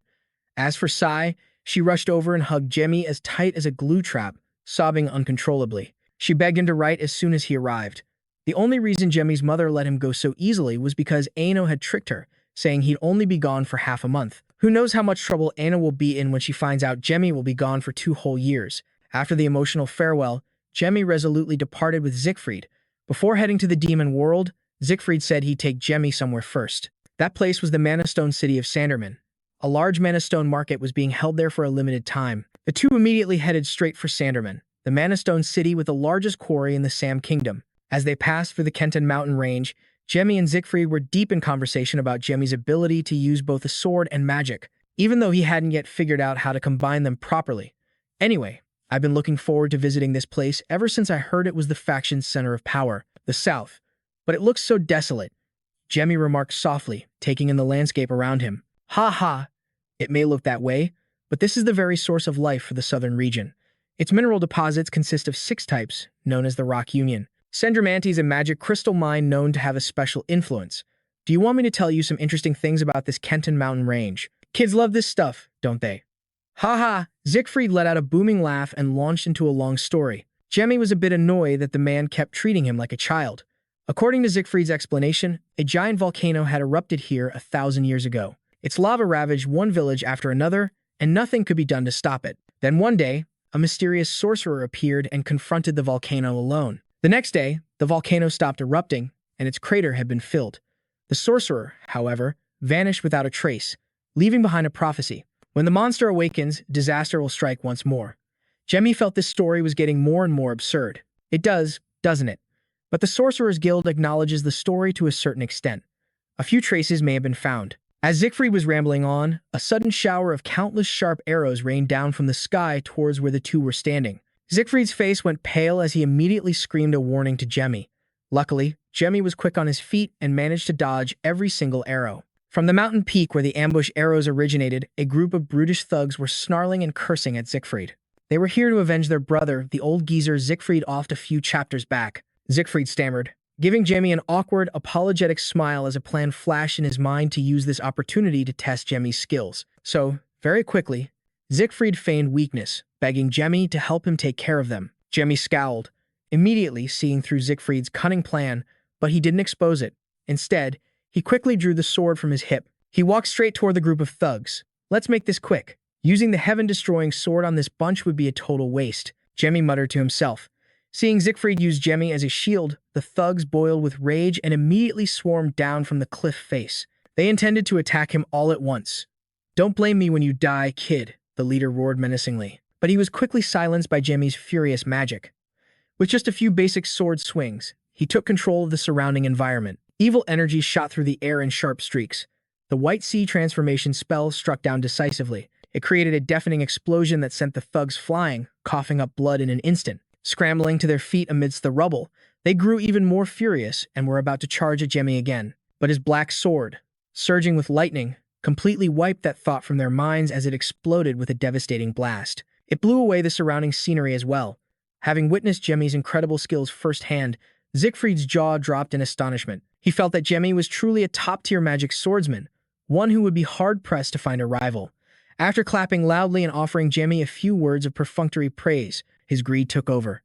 As for Sai, she rushed over and hugged Jemmy as tight as a glue trap, sobbing uncontrollably. She begged him to write as soon as he arrived. The only reason Jemmy's mother let him go so easily was because Aino had tricked her, saying he'd only be gone for half a month. Who knows how much trouble Aino will be in when she finds out Jemmy will be gone for 2 whole years. After the emotional farewell, Jemmy resolutely departed with Siegfried. Before heading to the demon world, Siegfried said he'd take Jemmy somewhere first. That place was the Mana Stone city of Sanderman. A large Mana Stone market was being held there for a limited time. The two immediately headed straight for Sanderman, the Mana Stone city with the largest quarry in the Sam Kingdom. As they passed through the Kenton mountain range, Jemmy and Siegfried were deep in conversation about Jemmy's ability to use both a sword and magic, even though he hadn't yet figured out how to combine them properly. Anyway, I've been looking forward to visiting this place ever since I heard it was the faction's center of power, the South. But it looks so desolate, Jemmy remarked softly, taking in the landscape around him. Ha ha, it may look that way, but this is the very source of life for the southern region. Its mineral deposits consist of 6 types, known as the Rock Union. Sendromanty is a magic crystal mine known to have a special influence. Do you want me to tell you some interesting things about this Kenton mountain range? Kids love this stuff, don't they? Ha ha, Siegfried let out a booming laugh and launched into a long story. Jemmy was a bit annoyed that the man kept treating him like a child. According to Siegfried's explanation, a giant volcano had erupted here 1,000 years ago. Its lava ravaged one village after another, and nothing could be done to stop it. Then one day, a mysterious sorcerer appeared and confronted the volcano alone. The next day, the volcano stopped erupting, and its crater had been filled. The sorcerer, however, vanished without a trace, leaving behind a prophecy. When the monster awakens, disaster will strike once more. Jemmy felt this story was getting more and more absurd. It does, doesn't it? But the Sorcerer's Guild acknowledges the story to a certain extent. A few traces may have been found. As Siegfried was rambling on, a sudden shower of countless sharp arrows rained down from the sky towards where the two were standing. Siegfried's face went pale as he immediately screamed a warning to Jemmy. Luckily, Jemmy was quick on his feet and managed to dodge every single arrow. From the mountain peak where the ambush arrows originated, a group of brutish thugs were snarling and cursing at Siegfried. They were here to avenge their brother, the old geezer Siegfried offed a few chapters back. Siegfried stammered, giving Jemmy an awkward, apologetic smile as a plan flashed in his mind to use this opportunity to test Jemmy's skills. So, very quickly, Siegfried feigned weakness, begging Jemmy to help him take care of them. Jemmy scowled, immediately seeing through Siegfried's cunning plan, but he didn't expose it. Instead, he quickly drew the sword from his hip. He walked straight toward the group of thugs. Let's make this quick. Using the heaven-destroying sword on this bunch would be a total waste, Jemmy muttered to himself. Seeing Siegfried use Jemmy as a shield, the thugs boiled with rage and immediately swarmed down from the cliff face. They intended to attack him all at once. Don't blame me when you die, kid, the leader roared menacingly. But he was quickly silenced by Jemmy's furious magic. With just a few basic sword swings, he took control of the surrounding environment. Evil energy shot through the air in sharp streaks. The White Sea transformation spell struck down decisively. It created a deafening explosion that sent the thugs flying, coughing up blood in an instant. Scrambling to their feet amidst the rubble, they grew even more furious and were about to charge at Jemmy again. But his black sword, surging with lightning, completely wiped that thought from their minds as it exploded with a devastating blast. It blew away the surrounding scenery as well. Having witnessed Jemmy's incredible skills firsthand, Siegfried's jaw dropped in astonishment. He felt that Jemmy was truly a top-tier magic swordsman, one who would be hard-pressed to find a rival. After clapping loudly and offering Jemmy a few words of perfunctory praise, his greed took over.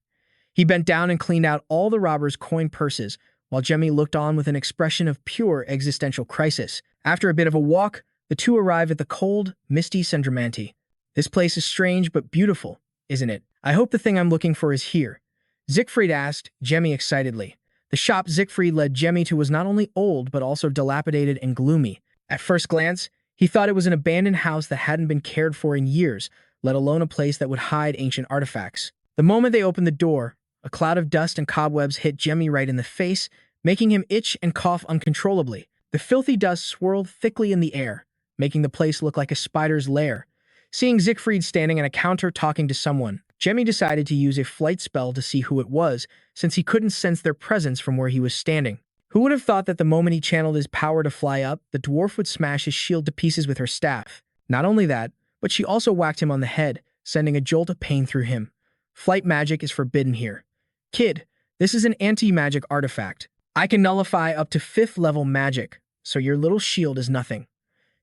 He bent down and cleaned out all the robbers' coin purses, while Jemmy looked on with an expression of pure existential crisis. After a bit of a walk, the two arrived at the cold, misty Sendromanty. This place is strange but beautiful, isn't it? I hope the thing I'm looking for is here, Siegfried asked Jemmy excitedly. The shop Siegfried led Jemmy to was not only old but also dilapidated and gloomy. At first glance, he thought it was an abandoned house that hadn't been cared for in years, let alone a place that would hide ancient artifacts. The moment they opened the door, a cloud of dust and cobwebs hit Jemmy right in the face, making him itch and cough uncontrollably. The filthy dust swirled thickly in the air, making the place look like a spider's lair. Seeing Siegfried standing at a counter talking to someone, Jemmy decided to use a flight spell to see who it was, since he couldn't sense their presence from where he was standing. Who would have thought that the moment he channeled his power to fly up, the dwarf would smash his shield to pieces with her staff? Not only that, but she also whacked him on the head, sending a jolt of pain through him. Flight magic is forbidden here. Kid, this is an anti-magic artifact. I can nullify up to 5th level magic, so your little shield is nothing.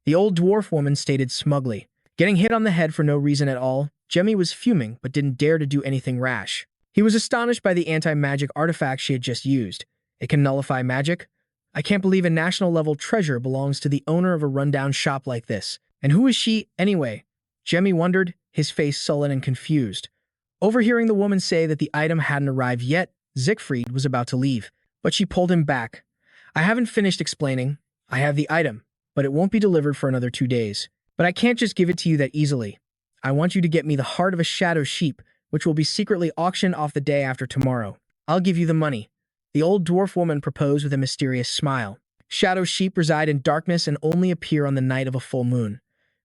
The old dwarf woman stated smugly. Getting hit on the head for no reason at all, Jamie was fuming but didn't dare to do anything rash. He was astonished by the anti-magic artifact she had just used. It can nullify magic? I can't believe a national-level treasure belongs to the owner of a rundown shop like this. And who is she, anyway? Jamie wondered, his face sullen and confused. Overhearing the woman say that the item hadn't arrived yet, Siegfried was about to leave, but she pulled him back. I haven't finished explaining. I have the item, but it won't be delivered for another 2 days. But I can't just give it to you that easily. I want you to get me the heart of a shadow sheep, which will be secretly auctioned off the day after tomorrow. I'll give you the money. The old dwarf woman proposed with a mysterious smile. Shadow sheep reside in darkness and only appear on the night of a full moon.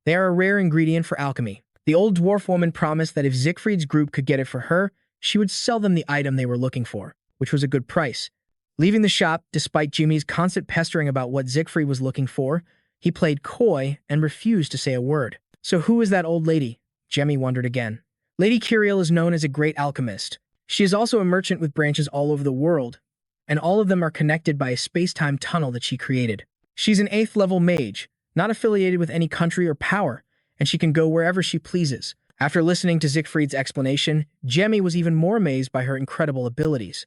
They are a rare ingredient for alchemy. The old dwarf woman promised that if Siegfried's group could get it for her, she would sell them the item they were looking for, which was a good price. Leaving the shop, despite Jimmy's constant pestering about what Siegfried was looking for, he played coy and refused to say a word. So who is that old lady? Jemmy wondered again. Lady Curiel is known as a great alchemist. She is also a merchant with branches all over the world, and all of them are connected by a space-time tunnel that she created. She's an 8th level mage, not affiliated with any country or power, and she can go wherever she pleases. After listening to Siegfried's explanation, Jemmy was even more amazed by her incredible abilities.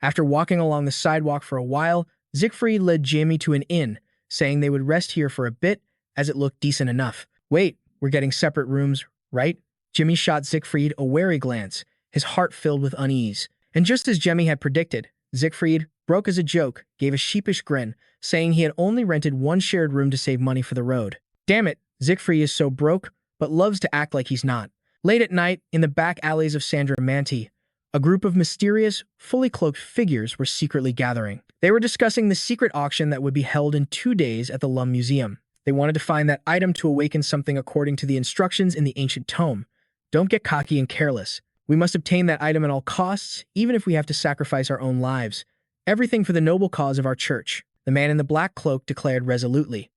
After walking along the sidewalk for a while, Siegfried led Jamie to an inn, saying they would rest here for a bit, as it looked decent enough. Wait, we're getting separate rooms, right? Jimmy shot Siegfried a wary glance, his heart filled with unease. And just as Jemmy had predicted, Siegfried, broke as a joke, gave a sheepish grin, saying he had only rented one shared room to save money for the road. Damn it, Siegfried is so broke, but loves to act like he's not. Late at night, in the back alleys of Sandra Manti, a group of mysterious, fully cloaked figures were secretly gathering. They were discussing the secret auction that would be held in 2 days at the Lum Museum. They wanted to find that item to awaken something according to the instructions in the ancient tome. Don't get cocky and careless. We must obtain that item at all costs, even if we have to sacrifice our own lives. Everything for the noble cause of our church, the man in the black cloak declared resolutely.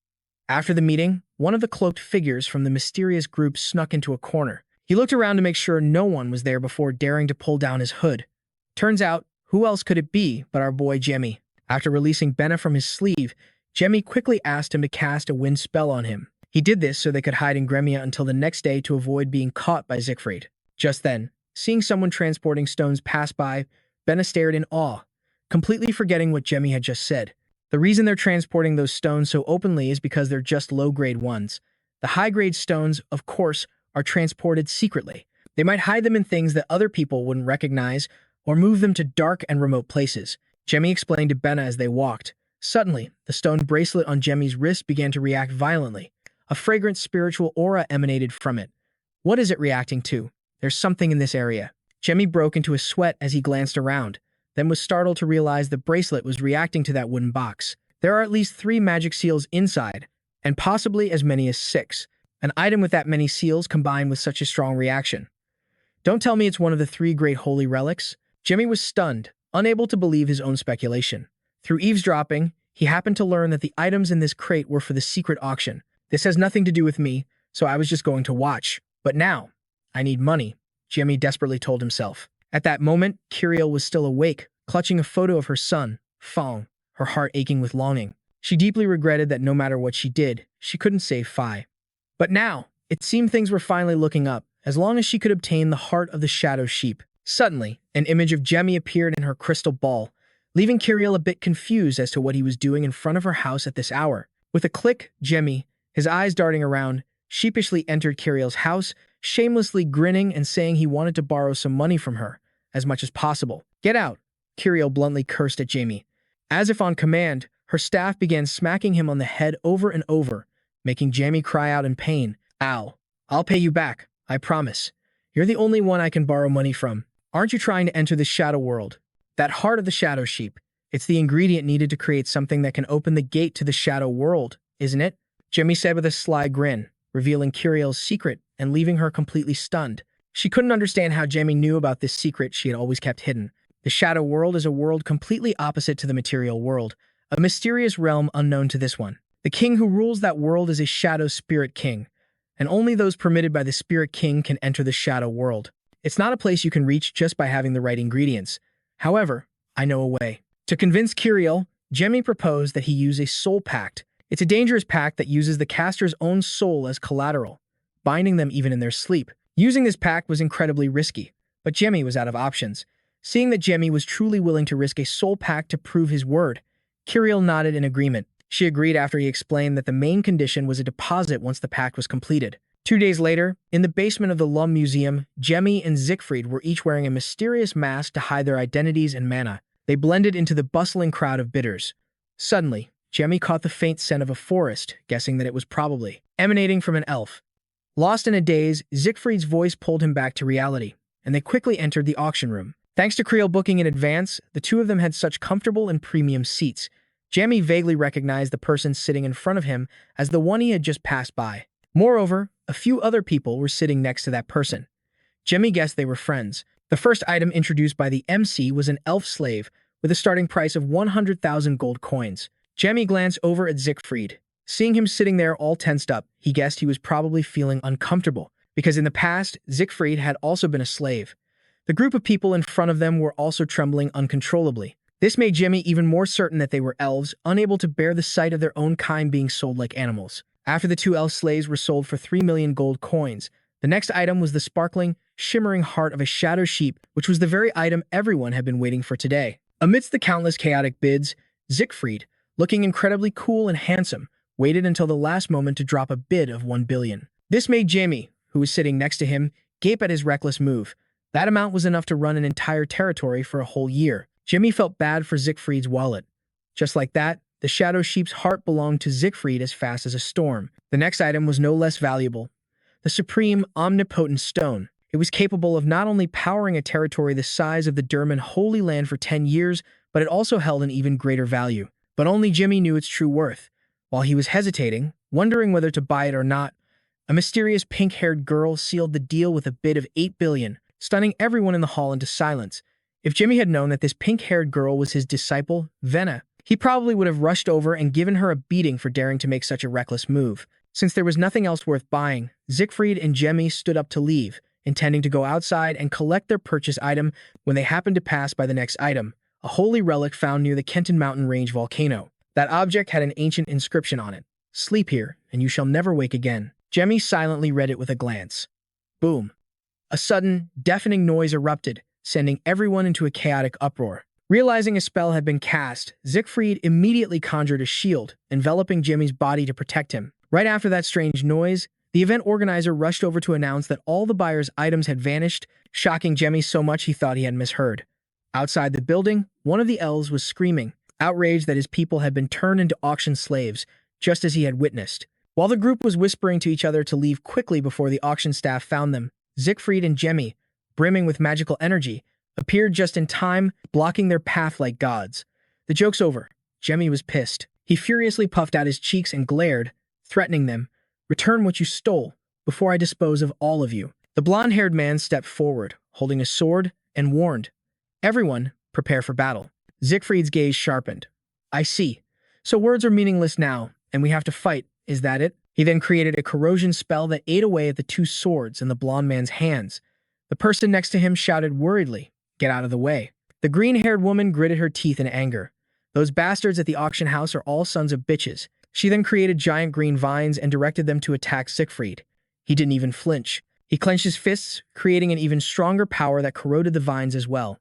After the meeting, one of the cloaked figures from the mysterious group snuck into a corner. He looked around to make sure no one was there before daring to pull down his hood. Turns out, who else could it be but our boy Jemmy? After releasing Benna from his sleeve, Jemmy quickly asked him to cast a wind spell on him. He did this so they could hide in Gremia until the next day to avoid being caught by Siegfried. Just then, seeing someone transporting stones pass by, Benna stared in awe, completely forgetting what Jemmy had just said. The reason they're transporting those stones so openly is because they're just low-grade ones. The high-grade stones, of course, are transported secretly. They might hide them in things that other people wouldn't recognize or move them to dark and remote places. Jemmy explained to Benna as they walked. Suddenly, the stone bracelet on Jemmy's wrist began to react violently. A fragrant spiritual aura emanated from it. What is it reacting to? There's something in this area. Jemmy broke into a sweat as he glanced around, then was startled to realize the bracelet was reacting to that wooden box. There are at least 3 magic seals inside, and possibly as many as 6. An item with that many seals combined with such a strong reaction. Don't tell me it's one of the 3 great holy relics? Jemmy was stunned, unable to believe his own speculation. Through eavesdropping, he happened to learn that the items in this crate were for the secret auction. This has nothing to do with me, so I was just going to watch. But now, I need money, Jemmy desperately told himself. At that moment, Curiel was still awake, clutching a photo of her son, Fong, her heart aching with longing. She deeply regretted that no matter what she did, she couldn't save Phi. But now, it seemed things were finally looking up, as long as she could obtain the heart of the shadow sheep. Suddenly, an image of Jemmy appeared in her crystal ball, leaving Curiel a bit confused as to what he was doing in front of her house at this hour. With a click, Jemmy, his eyes darting around, sheepishly entered Curiel's house, shamelessly grinning and saying he wanted to borrow some money from her, as much as possible. Get out, Curiel bluntly cursed at Jamie. As if on command, her staff began smacking him on the head over and over, making Jamie cry out in pain. Ow. I'll pay you back, I promise. You're the only one I can borrow money from. Aren't you trying to enter the shadow world? That heart of the shadow sheep. It's the ingredient needed to create something that can open the gate to the shadow world, isn't it? Jemmy said with a sly grin, revealing Curiel's secret and leaving her completely stunned. She couldn't understand how Jamie knew about this secret she had always kept hidden. The shadow world is a world completely opposite to the material world, a mysterious realm unknown to this one. The king who rules that world is a shadow spirit king, and only those permitted by the spirit king can enter the shadow world. It's not a place you can reach just by having the right ingredients. However, I know a way. To convince Kiriel, Jamie proposed that he use a soul pact. It's a dangerous pact that uses the caster's own soul as collateral, binding them even in their sleep. Using this pact was incredibly risky, but Jamie was out of options. Seeing that Jamie was truly willing to risk a soul pact to prove his word, Kiriel nodded in agreement. She agreed after he explained that the main condition was a deposit once the pact was completed. 2 days later, in the basement of the Lum Museum, Jamie and Siegfried were each wearing a mysterious mask to hide their identities and mana. They blended into the bustling crowd of bidders. Suddenly, Jamie caught the faint scent of a forest, guessing that it was probably emanating from an elf. Lost in a daze, Siegfried's voice pulled him back to reality, and they quickly entered the auction room. Thanks to Creel booking in advance, the two of them had such comfortable and premium seats. Jamie vaguely recognized the person sitting in front of him as the one he had just passed by. Moreover, a few other people were sitting next to that person. Jamie guessed they were friends. The first item introduced by the MC was an elf slave with a starting price of 100,000 gold coins. Jamie glanced over at Siegfried. Seeing him sitting there all tensed up, he guessed he was probably feeling uncomfortable, because in the past, Siegfried had also been a slave. The group of people in front of them were also trembling uncontrollably. This made Jamie even more certain that they were elves, unable to bear the sight of their own kind being sold like animals. After the two elf slaves were sold for 3 million gold coins, the next item was the sparkling, shimmering heart of a shadow sheep, which was the very item everyone had been waiting for today. Amidst the countless chaotic bids, Siegfried, looking incredibly cool and handsome, waited until the last moment to drop a bid of 1 billion. This made Jamie, who was sitting next to him, gape at his reckless move. That amount was enough to run an entire territory for a whole year. Jamie felt bad for Siegfried's wallet. Just like that, the shadow sheep's heart belonged to Siegfried as fast as a storm. The next item was no less valuable. The supreme, omnipotent stone. It was capable of not only powering a territory the size of the Durman Holy Land for 10 years, but it also held an even greater value. But only Jimmy knew its true worth. While he was hesitating, wondering whether to buy it or not, a mysterious pink-haired girl sealed the deal with a bid of 8 billion, stunning everyone in the hall into silence. If Jimmy had known that this pink-haired girl was his disciple, Venna, he probably would have rushed over and given her a beating for daring to make such a reckless move. Since there was nothing else worth buying, Siegfried and Jemmy stood up to leave, intending to go outside and collect their purchase item when they happened to pass by the next item, a holy relic found near the Kenton Mountain Range volcano. That object had an ancient inscription on it. "Sleep here, and you shall never wake again." Jemmy silently read it with a glance. Boom. A sudden, deafening noise erupted, sending everyone into a chaotic uproar. Realizing a spell had been cast, Siegfried immediately conjured a shield, enveloping Jimmy's body to protect him. Right after that strange noise, the event organizer rushed over to announce that all the buyer's items had vanished, shocking Jemmy so much he thought he had misheard. Outside the building, one of the elves was screaming, outraged that his people had been turned into auction slaves, just as he had witnessed. While the group was whispering to each other to leave quickly before the auction staff found them, Siegfried and Jemmy, brimming with magical energy, appeared just in time, blocking their path like gods. The joke's over. Jemmy was pissed. He furiously puffed out his cheeks and glared, threatening them, "Return what you stole, before I dispose of all of you." The blonde-haired man stepped forward, holding a sword, and warned, "Everyone, prepare for battle." Siegfried's gaze sharpened. "I see. So words are meaningless now, and we have to fight, is that it?" He then created a corrosion spell that ate away at the two swords in the blonde man's hands. The person next to him shouted worriedly, "Get out of the way." The green-haired woman gritted her teeth in anger. "Those bastards at the auction house are all sons of bitches." She then created giant green vines and directed them to attack Siegfried. He didn't even flinch. He clenched his fists, creating an even stronger power that corroded the vines as well.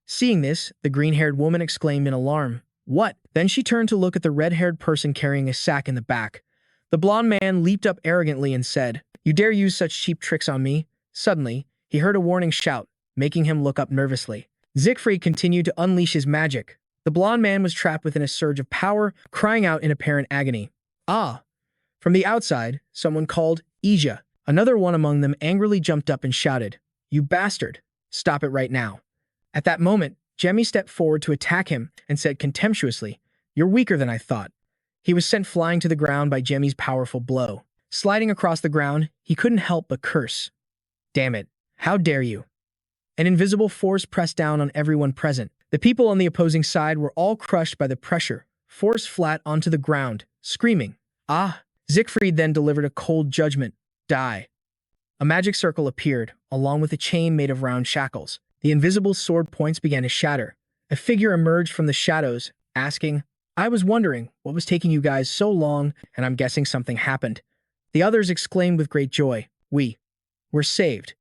Seeing this, the green-haired woman exclaimed in alarm, "What?" Then she turned to look at the red-haired person carrying a sack in the back. The blonde man leaped up arrogantly and said, "You dare use such cheap tricks on me?" Suddenly, he heard a warning shout, making him look up nervously. Siegfried continued to unleash his magic. The blonde man was trapped within a surge of power, crying out in apparent agony. "Ah!" From the outside, someone called, "Ija." Another one among them angrily jumped up and shouted, "You bastard! Stop it right now." At that moment, Jemmy stepped forward to attack him and said contemptuously, "You're weaker than I thought." He was sent flying to the ground by Jemmy's powerful blow. Sliding across the ground, he couldn't help but curse. "Damn it, how dare you!" An invisible force pressed down on everyone present. The people on the opposing side were all crushed by the pressure, forced flat onto the ground, screaming, "Ah!" Siegfried then delivered a cold judgment, "Die." A magic circle appeared, along with a chain made of round shackles. The invisible sword points began to shatter, A figure emerged from the shadows, asking, I was wondering what was taking you guys so long, and I'm guessing something happened. The others exclaimed with great joy, we're saved.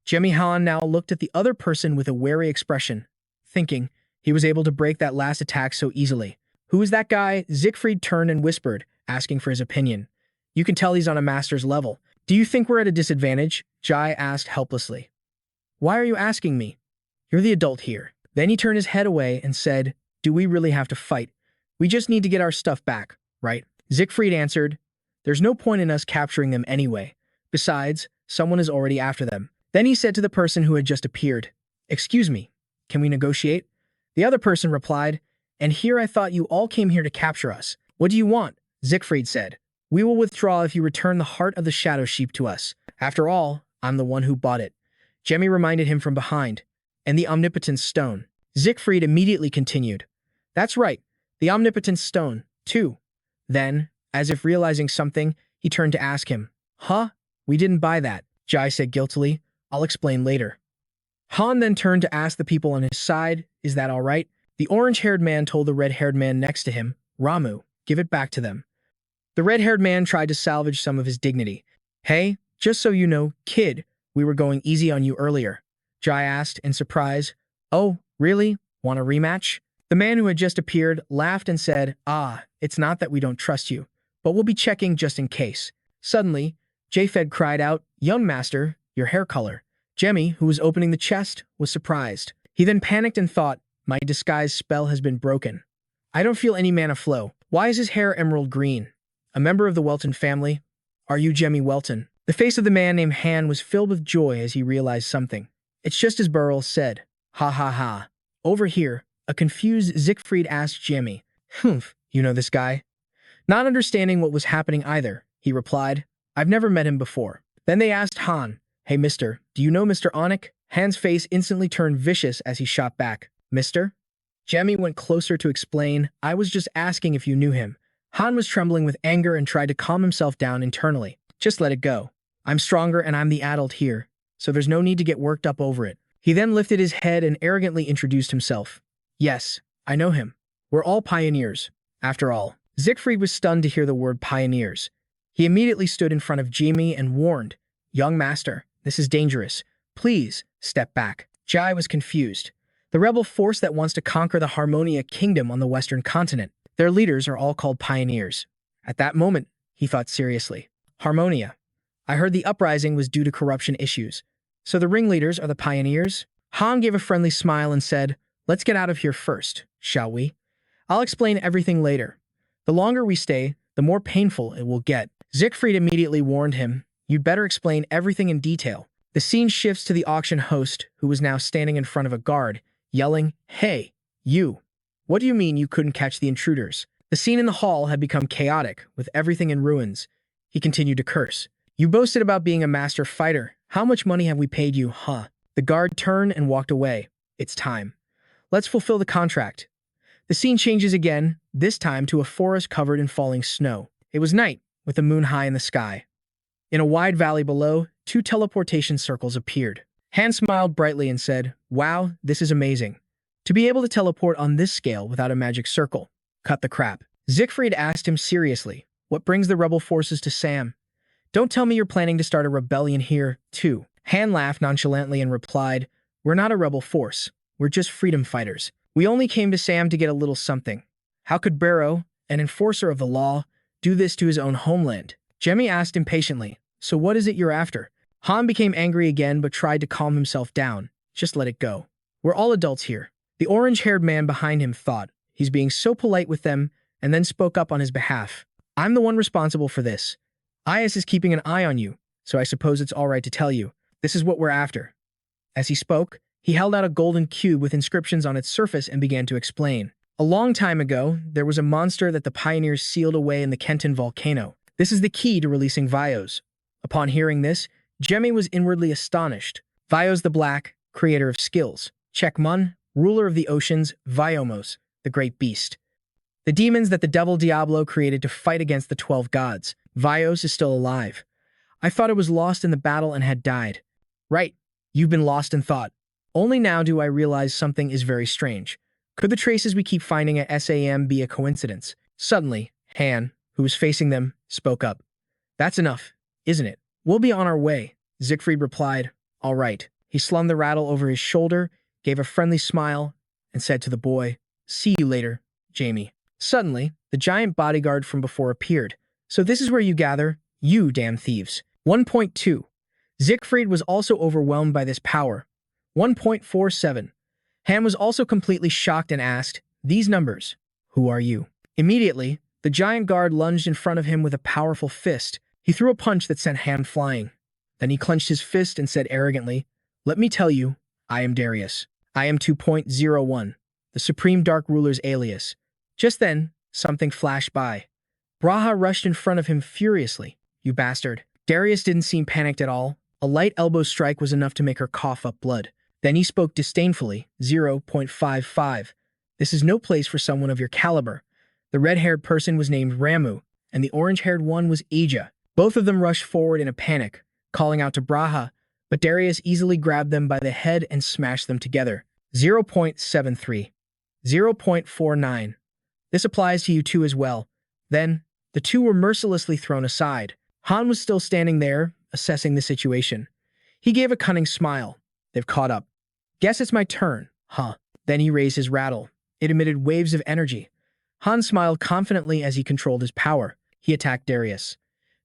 Jemmy Han now looked at the other person with a wary expression, thinking he was able to break that last attack so easily. Who is that guy? Siegfried turned and whispered, asking for his opinion. You can tell he's on a master's level. Do you think we're at a disadvantage? Jai asked helplessly. Why are you asking me? You're the adult here. Then he turned his head away and said, do we really have to fight? We just need to get our stuff back, right? Siegfried answered, there's no point in us capturing them anyway. Besides, someone is already after them. Then he said to the person who had just appeared, excuse me, can we negotiate? The other person replied, and here I thought you all came here to capture us. What do you want? Siegfried said, we will withdraw if you return the heart of the shadow sheep to us. After all, I'm the one who bought it. Jemmy reminded him from behind, and the omnipotence stone. Siegfried immediately continued, that's right, the omnipotence stone, too. Then, as if realizing something, he turned to ask him, huh? We didn't buy that, Jai said guiltily. I'll explain later. Han then turned to ask the people on his side, is that all right? The orange-haired man told the red-haired man next to him, Ramu, give it back to them. The red-haired man tried to salvage some of his dignity. Hey, just so you know, kid, we were going easy on you earlier. Jai asked in surprise. Oh, really? Want a rematch? The man who had just appeared laughed and said, it's not that we don't trust you, but we'll be checking just in case. Suddenly, Japheth cried out, young master, your hair color. Jemmy, who was opening the chest, was surprised. He then panicked and thought, my disguise spell has been broken. I don't feel any mana flow. Why is his hair emerald green? A member of the Welton family? Are you Jamie Welton? The face of the man named Han was filled with joy as he realized something. It's just as Burrell said. Ha ha ha. Over here, a confused Siegfried asked Jamie. Humph, you know this guy? Not understanding what was happening either, he replied. I've never met him before. Then they asked Han, hey mister, do you know Mr. Onik? Han's face instantly turned vicious as he shot back. Mister? Jamie went closer to explain, I was just asking if you knew him. Han was trembling with anger and tried to calm himself down internally. Just let it go. I'm stronger and I'm the adult here, so there's no need to get worked up over it. He then lifted his head and arrogantly introduced himself. Yes, I know him. We're all pioneers, after all. Siegfried was stunned to hear the word pioneers. He immediately stood in front of Jamie and warned, young master, this is dangerous. Please, step back. Jai was confused. The rebel force that wants to conquer the Harmonia Kingdom on the Western continent. Their leaders are all called pioneers. At that moment, he thought seriously. Harmonia. I heard the uprising was due to corruption issues. So the ringleaders are the pioneers? Han gave a friendly smile and said, let's get out of here first, shall we? I'll explain everything later. The longer we stay, the more painful it will get. Siegfried immediately warned him, you'd better explain everything in detail. The scene shifts to the auction host, who was now standing in front of a guard, yelling, hey, you. What do you mean you couldn't catch the intruders? The scene in the hall had become chaotic, with everything in ruins. He continued to curse. You boasted about being a master fighter. How much money have we paid you, huh? The guard turned and walked away. It's time. Let's fulfill the contract. The scene changes again, this time to a forest covered in falling snow. It was night, with the moon high in the sky. In a wide valley below, 2 teleportation circles appeared. Han smiled brightly and said, wow, this is amazing. To be able to teleport on this scale without a magic circle. Cut the crap. Siegfried asked him seriously, what brings the rebel forces to Sam? Don't tell me you're planning to start a rebellion here, too. Han laughed nonchalantly and replied, we're not a rebel force. We're just freedom fighters. We only came to Sam to get a little something. How could Barrow, an enforcer of the law, do this to his own homeland? Jemmy asked impatiently, so what is it you're after? Han became angry again but tried to calm himself down. Just let it go. We're all adults here. The orange-haired man behind him thought, he's being so polite with them, and then spoke up on his behalf. I'm the one responsible for this. IS is keeping an eye on you, so I suppose it's all right to tell you. This is what we're after. As he spoke, he held out a golden cube with inscriptions on its surface and began to explain. A long time ago, there was a monster that the pioneers sealed away in the Kenton volcano. This is the key to releasing Vios. Upon hearing this, Jemmy was inwardly astonished. Vios the Black, creator of skills. Chekmun, ruler of the oceans. Viomos, the great beast. The demons that the devil Diablo created to fight against the 12 gods. Vios is still alive. I thought it was lost in the battle and had died. Right, you've been lost in thought. Only now do I realize something is very strange. Could the traces we keep finding at SAM be a coincidence? Suddenly, Han, who was facing them, spoke up. That's enough, isn't it? We'll be on our way, Siegfried replied. All right. He slung the rattle over his shoulder, gave a friendly smile, and said to the boy, see you later, Jamie. Suddenly, the giant bodyguard from before appeared. So this is where you gather, you damn thieves. 1.2. Siegfried was also overwhelmed by this power. 1.47. Han was also completely shocked and asked, these numbers, who are you? Immediately, the giant guard lunged in front of him with a powerful fist. He threw a punch that sent Han flying. Then he clenched his fist and said arrogantly, let me tell you, I am Darius. I am 2.01, the Supreme Dark Ruler's alias. Just then, something flashed by. Braha rushed in front of him furiously. You bastard. Darius didn't seem panicked at all. A light elbow strike was enough to make her cough up blood. Then he spoke disdainfully, 0.55. This is no place for someone of your caliber. The red-haired person was named Ramu, and the orange-haired one was Aja. Both of them rushed forward in a panic, calling out to Braha, but Darius easily grabbed them by the head and smashed them together. 0.73. 0.49. This applies to you two as well. Then, the two were mercilessly thrown aside. Han was still standing there, assessing the situation. He gave a cunning smile. They've caught up. Guess it's my turn, huh? Then he raised his rattle. It emitted waves of energy. Han smiled confidently as he controlled his power. He attacked Darius.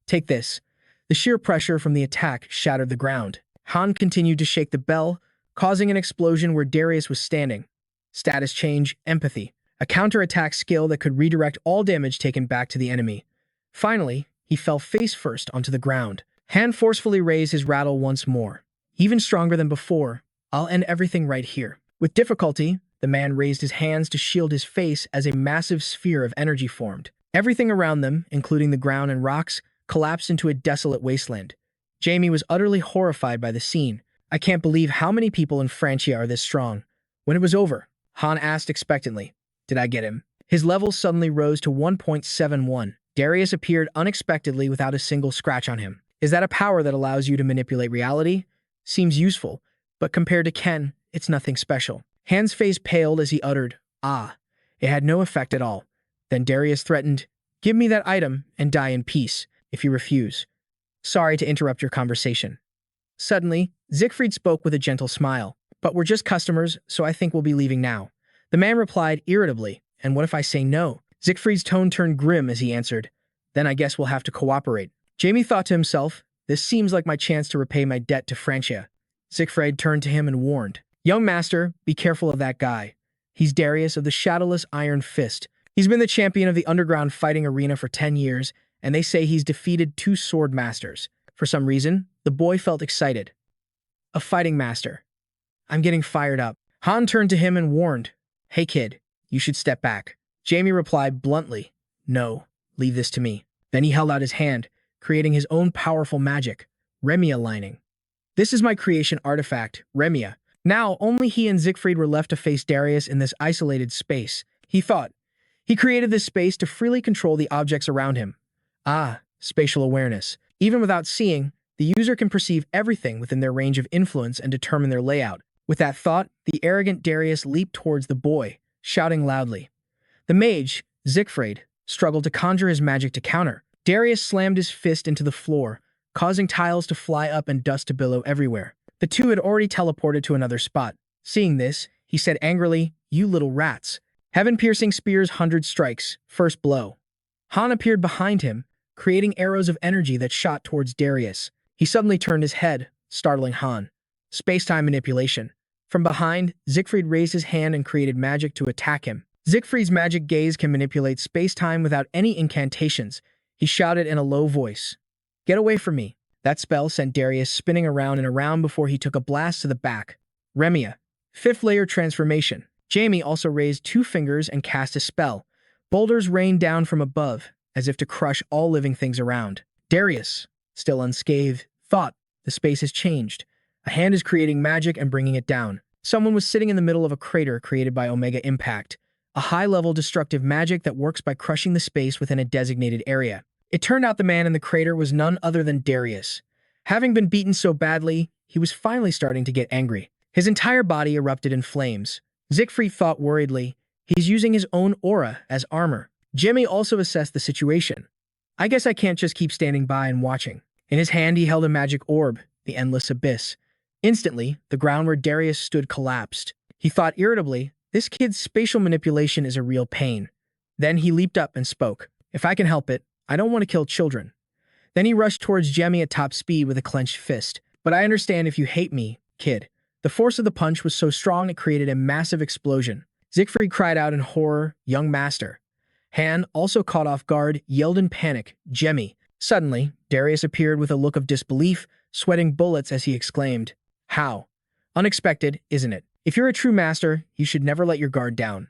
Take this. The sheer pressure from the attack shattered the ground. Han continued to shake the bell, causing an explosion where Darius was standing. Status change, empathy. A counterattack skill that could redirect all damage taken back to the enemy. Finally, he fell face first onto the ground. Han forcefully raised his rattle once more. Even stronger than before, I'll end everything right here. With difficulty, the man raised his hands to shield his face as a massive sphere of energy formed. Everything around them, including the ground and rocks, collapsed into a desolate wasteland. Jamie was utterly horrified by the scene. I can't believe how many people in Francia are this strong. When it was over, Han asked expectantly, did I get him? His level suddenly rose to 1.71. Darius appeared unexpectedly without a single scratch on him. Is that a power that allows you to manipulate reality? Seems useful, but compared to Ken, it's nothing special. Han's face paled as he uttered, ah. It had no effect at all. Then Darius threatened, give me that item and die in peace, if you refuse. Sorry to interrupt your conversation. Suddenly, Siegfried spoke with a gentle smile. But we're just customers, so I think we'll be leaving now. The man replied irritably, and what if I say no? Siegfried's tone turned grim as he answered, then I guess we'll have to cooperate. Jamie thought to himself, this seems like my chance to repay my debt to Francia. Siegfried turned to him and warned, young master, be careful of that guy. He's Darius of the Shadowless Iron Fist. He's been the champion of the underground fighting arena for 10 years, and they say he's defeated 2 sword masters. For some reason, the boy felt excited. A fighting master. I'm getting fired up. Han turned to him and warned, hey kid, you should step back. Jamie replied bluntly, no, leave this to me. Then he held out his hand, creating his own powerful magic, Remia lining. This is my creation artifact, Remia. Now, only he and Siegfried were left to face Darius in this isolated space. He thought. He created this space to freely control the objects around him. Ah, spatial awareness. Even without seeing, the user can perceive everything within their range of influence and determine their layout. With that thought, the arrogant Darius leaped towards the boy, shouting loudly. The mage, Siegfried, struggled to conjure his magic to counter. Darius slammed his fist into the floor, causing tiles to fly up and dust to billow everywhere. The two had already teleported to another spot. Seeing this, he said angrily, you little rats. Heaven-piercing spears 100 strikes, first blow. Han appeared behind him, creating arrows of energy that shot towards Darius. He suddenly turned his head, startling Han. Space-time manipulation. From behind, Siegfried raised his hand and created magic to attack him. Siegfried's magic gaze can manipulate space-time without any incantations. He shouted in a low voice, get away from me. That spell sent Darius spinning around and around before he took a blast to the back. Remia. 5th layer transformation. Jamie also raised 2 fingers and cast a spell. Boulders rained down from above, as if to crush all living things around. Darius, still unscathed, thought, the space has changed. A hand is creating magic and bringing it down. Someone was sitting in the middle of a crater created by Omega Impact, a high-level destructive magic that works by crushing the space within a designated area. It turned out the man in the crater was none other than Darius. Having been beaten so badly, he was finally starting to get angry. His entire body erupted in flames. Siegfried thought worriedly, He's using his own aura as armor. Jamie also assessed the situation. I guess I can't just keep standing by and watching. In his hand, he held a magic orb, the Endless Abyss. Instantly, the ground where Darius stood collapsed. He thought irritably, this kid's spatial manipulation is a real pain. Then he leaped up and spoke. If I can help it, I don't want to kill children. Then he rushed towards Jamie at top speed with a clenched fist. But I understand if you hate me, kid. The force of the punch was so strong it created a massive explosion. Siegfried cried out in horror, young master. Han, also caught off guard, yelled in panic, Jamie. Suddenly, Darius appeared with a look of disbelief, sweating bullets as he exclaimed, how? Unexpected, isn't it? If you're a true master, you should never let your guard down.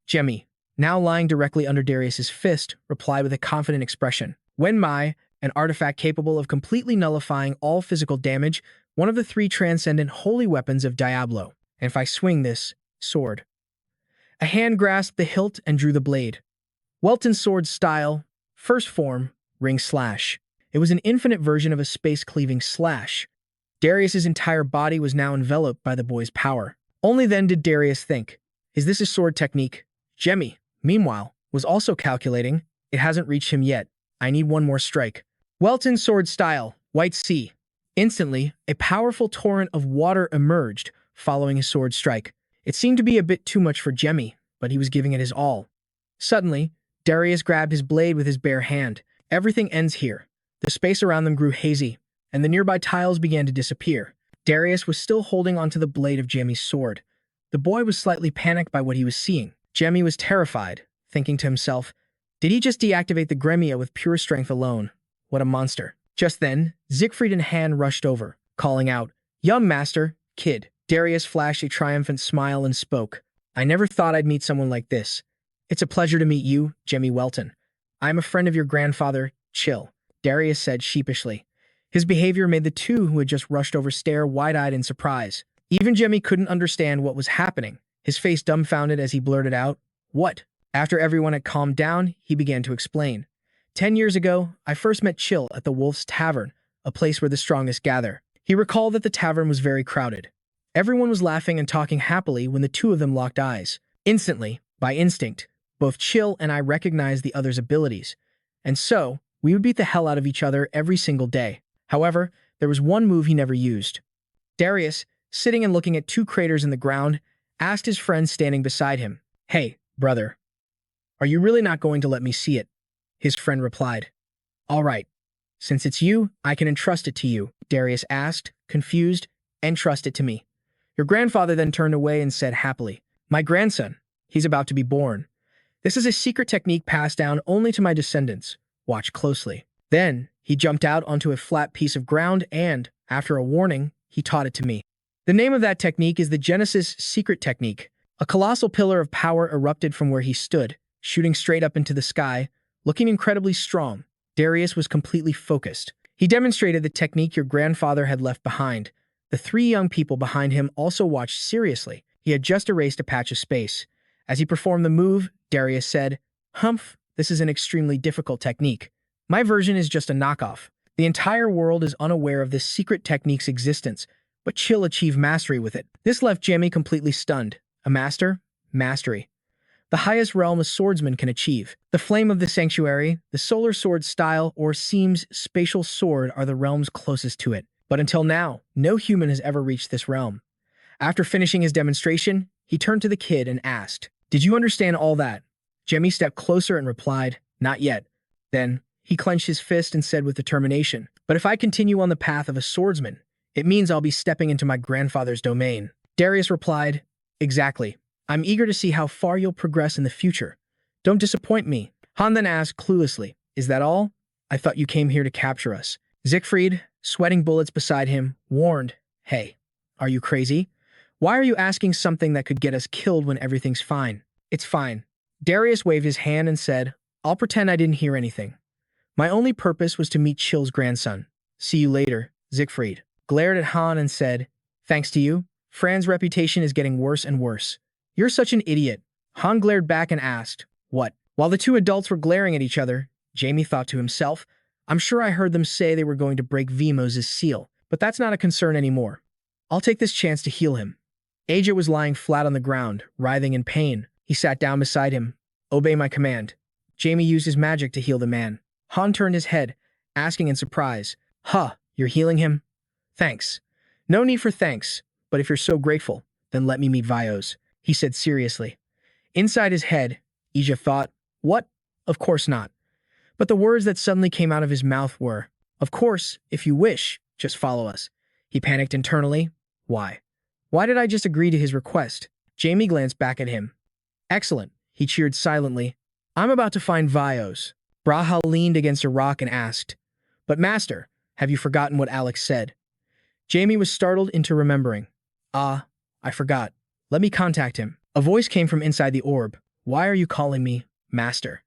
Jamie, now lying directly under Darius's fist, replied with a confident expression. When Mai, an artifact capable of completely nullifying all physical damage, one of the 3 transcendent holy weapons of Diablo. And if I swing this sword. A hand grasped the hilt and drew the blade. Welton's sword style, first form, ring slash. It was an infinite version of a space-cleaving slash. Darius's entire body was now enveloped by the boy's power. Only then did Darius think, is this a sword technique? Jamie, meanwhile, was also calculating, it hasn't reached him yet. I need one more strike. Welton's sword style, White Sea. Instantly, a powerful torrent of water emerged, following his sword strike. It seemed to be a bit too much for Jamie, but he was giving it his all. Suddenly, Darius grabbed his blade with his bare hand. Everything ends here. The space around them grew hazy, and the nearby tiles began to disappear. Darius was still holding onto the blade of Jamie's sword. The boy was slightly panicked by what he was seeing. Jamie was terrified, thinking to himself, did he just deactivate the Gremia with pure strength alone? What a monster. Just then, Siegfried and Han rushed over, calling out, young master, kid. Darius flashed a triumphant smile and spoke, I never thought I'd meet someone like this. It's a pleasure to meet you, Jamie Welton. I'm a friend of your grandfather, Chill, Darius said sheepishly. His behavior made the 2 who had just rushed over stare wide-eyed in surprise. Even Jamie couldn't understand what was happening, his face dumbfounded as he blurted out, what? After everyone had calmed down, he began to explain. 10 years ago, I first met Chill at the Wolf's Tavern, a place where the strongest gather. He recalled that the tavern was very crowded. Everyone was laughing and talking happily when the 2 of them locked eyes. Instantly, by instinct, both Chill and I recognized the other's abilities. And so, we would beat the hell out of each other every single day. However, there was one move he never used. Darius, sitting and looking at 2 craters in the ground, asked his friend standing beside him, hey, brother, are you really not going to let me see it? His friend replied, all right. Since it's you, I can entrust it to you, Darius asked, confused, entrust it to me. Your grandfather then turned away and said happily, my grandson, he's about to be born. This is a secret technique passed down only to my descendants. Watch closely. Then, he jumped out onto a flat piece of ground and, after a warning, he taught it to me. The name of that technique is the Genesis Secret Technique. A colossal pillar of power erupted from where he stood, shooting straight up into the sky, looking incredibly strong. Darius was completely focused. He demonstrated the technique your grandfather had left behind. The 3 young people behind him also watched seriously. He had just erased a patch of space. As he performed the move, Darius said, Humph, this is an extremely difficult technique. My version is just a knockoff. The entire world is unaware of this secret technique's existence, but Chill achieved mastery with it. This left Jamie completely stunned. A master? Mastery. The highest realm a swordsman can achieve. The flame of the sanctuary, the solar sword style, or Seam's spatial sword are the realms closest to it. But until now, no human has ever reached this realm. After finishing his demonstration, he turned to the kid and asked, did you understand all that? Jamie stepped closer and replied, not yet. Then, he clenched his fist and said with determination, but if I continue on the path of a swordsman, it means I'll be stepping into my grandfather's domain. Darius replied, exactly. I'm eager to see how far you'll progress in the future. Don't disappoint me. Han then asked cluelessly, is that all? I thought you came here to capture us. Siegfried, sweating bullets beside him, warned, hey, are you crazy? Why are you asking something that could get us killed when everything's fine? It's fine. Darius waved his hand and said, I'll pretend I didn't hear anything. My only purpose was to meet Chill's grandson. See you later, Siegfried. Glared at Han and said, thanks to you, Fran's reputation is getting worse and worse. You're such an idiot. Han glared back and asked, what? While the 2 adults were glaring at each other, Jamie thought to himself, I'm sure I heard them say they were going to break Vimos' seal, but that's not a concern anymore. I'll take this chance to heal him. Aja was lying flat on the ground, writhing in pain. He sat down beside him. Obey my command. Jamie used his magic to heal the man. Han turned his head, asking in surprise, Huh, you're healing him? Thanks. No need for thanks, but if you're so grateful, then let me meet Vios, he said seriously. Inside his head, Ija thought, what? Of course not. But the words that suddenly came out of his mouth were, of course, if you wish, just follow us. He panicked internally. Why? Why did I just agree to his request? Jamie glanced back at him. Excellent, he cheered silently. I'm about to find Vios. Braha leaned against a rock and asked, but master, have you forgotten what Alex said? Jamie was startled into remembering. Ah, I forgot. Let me contact him. A voice came from inside the orb. Why are you calling me master?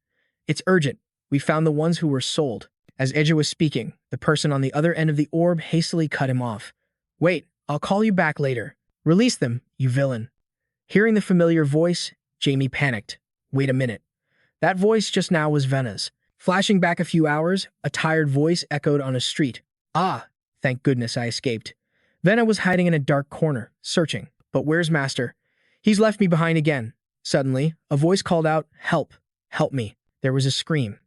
It's urgent. We found the ones who were sold. As Eja was speaking, the person on the other end of the orb hastily cut him off. Wait, I'll call you back later. Release them, you villain. Hearing the familiar voice, Jamie panicked. Wait a minute. That voice just now was Vena's. Flashing back a few hours, a tired voice echoed on a street. Ah, thank goodness I escaped. Vena was hiding in a dark corner, searching. But where's Master? He's left me behind again. Suddenly, a voice called out, Help! Help me. There was a scream.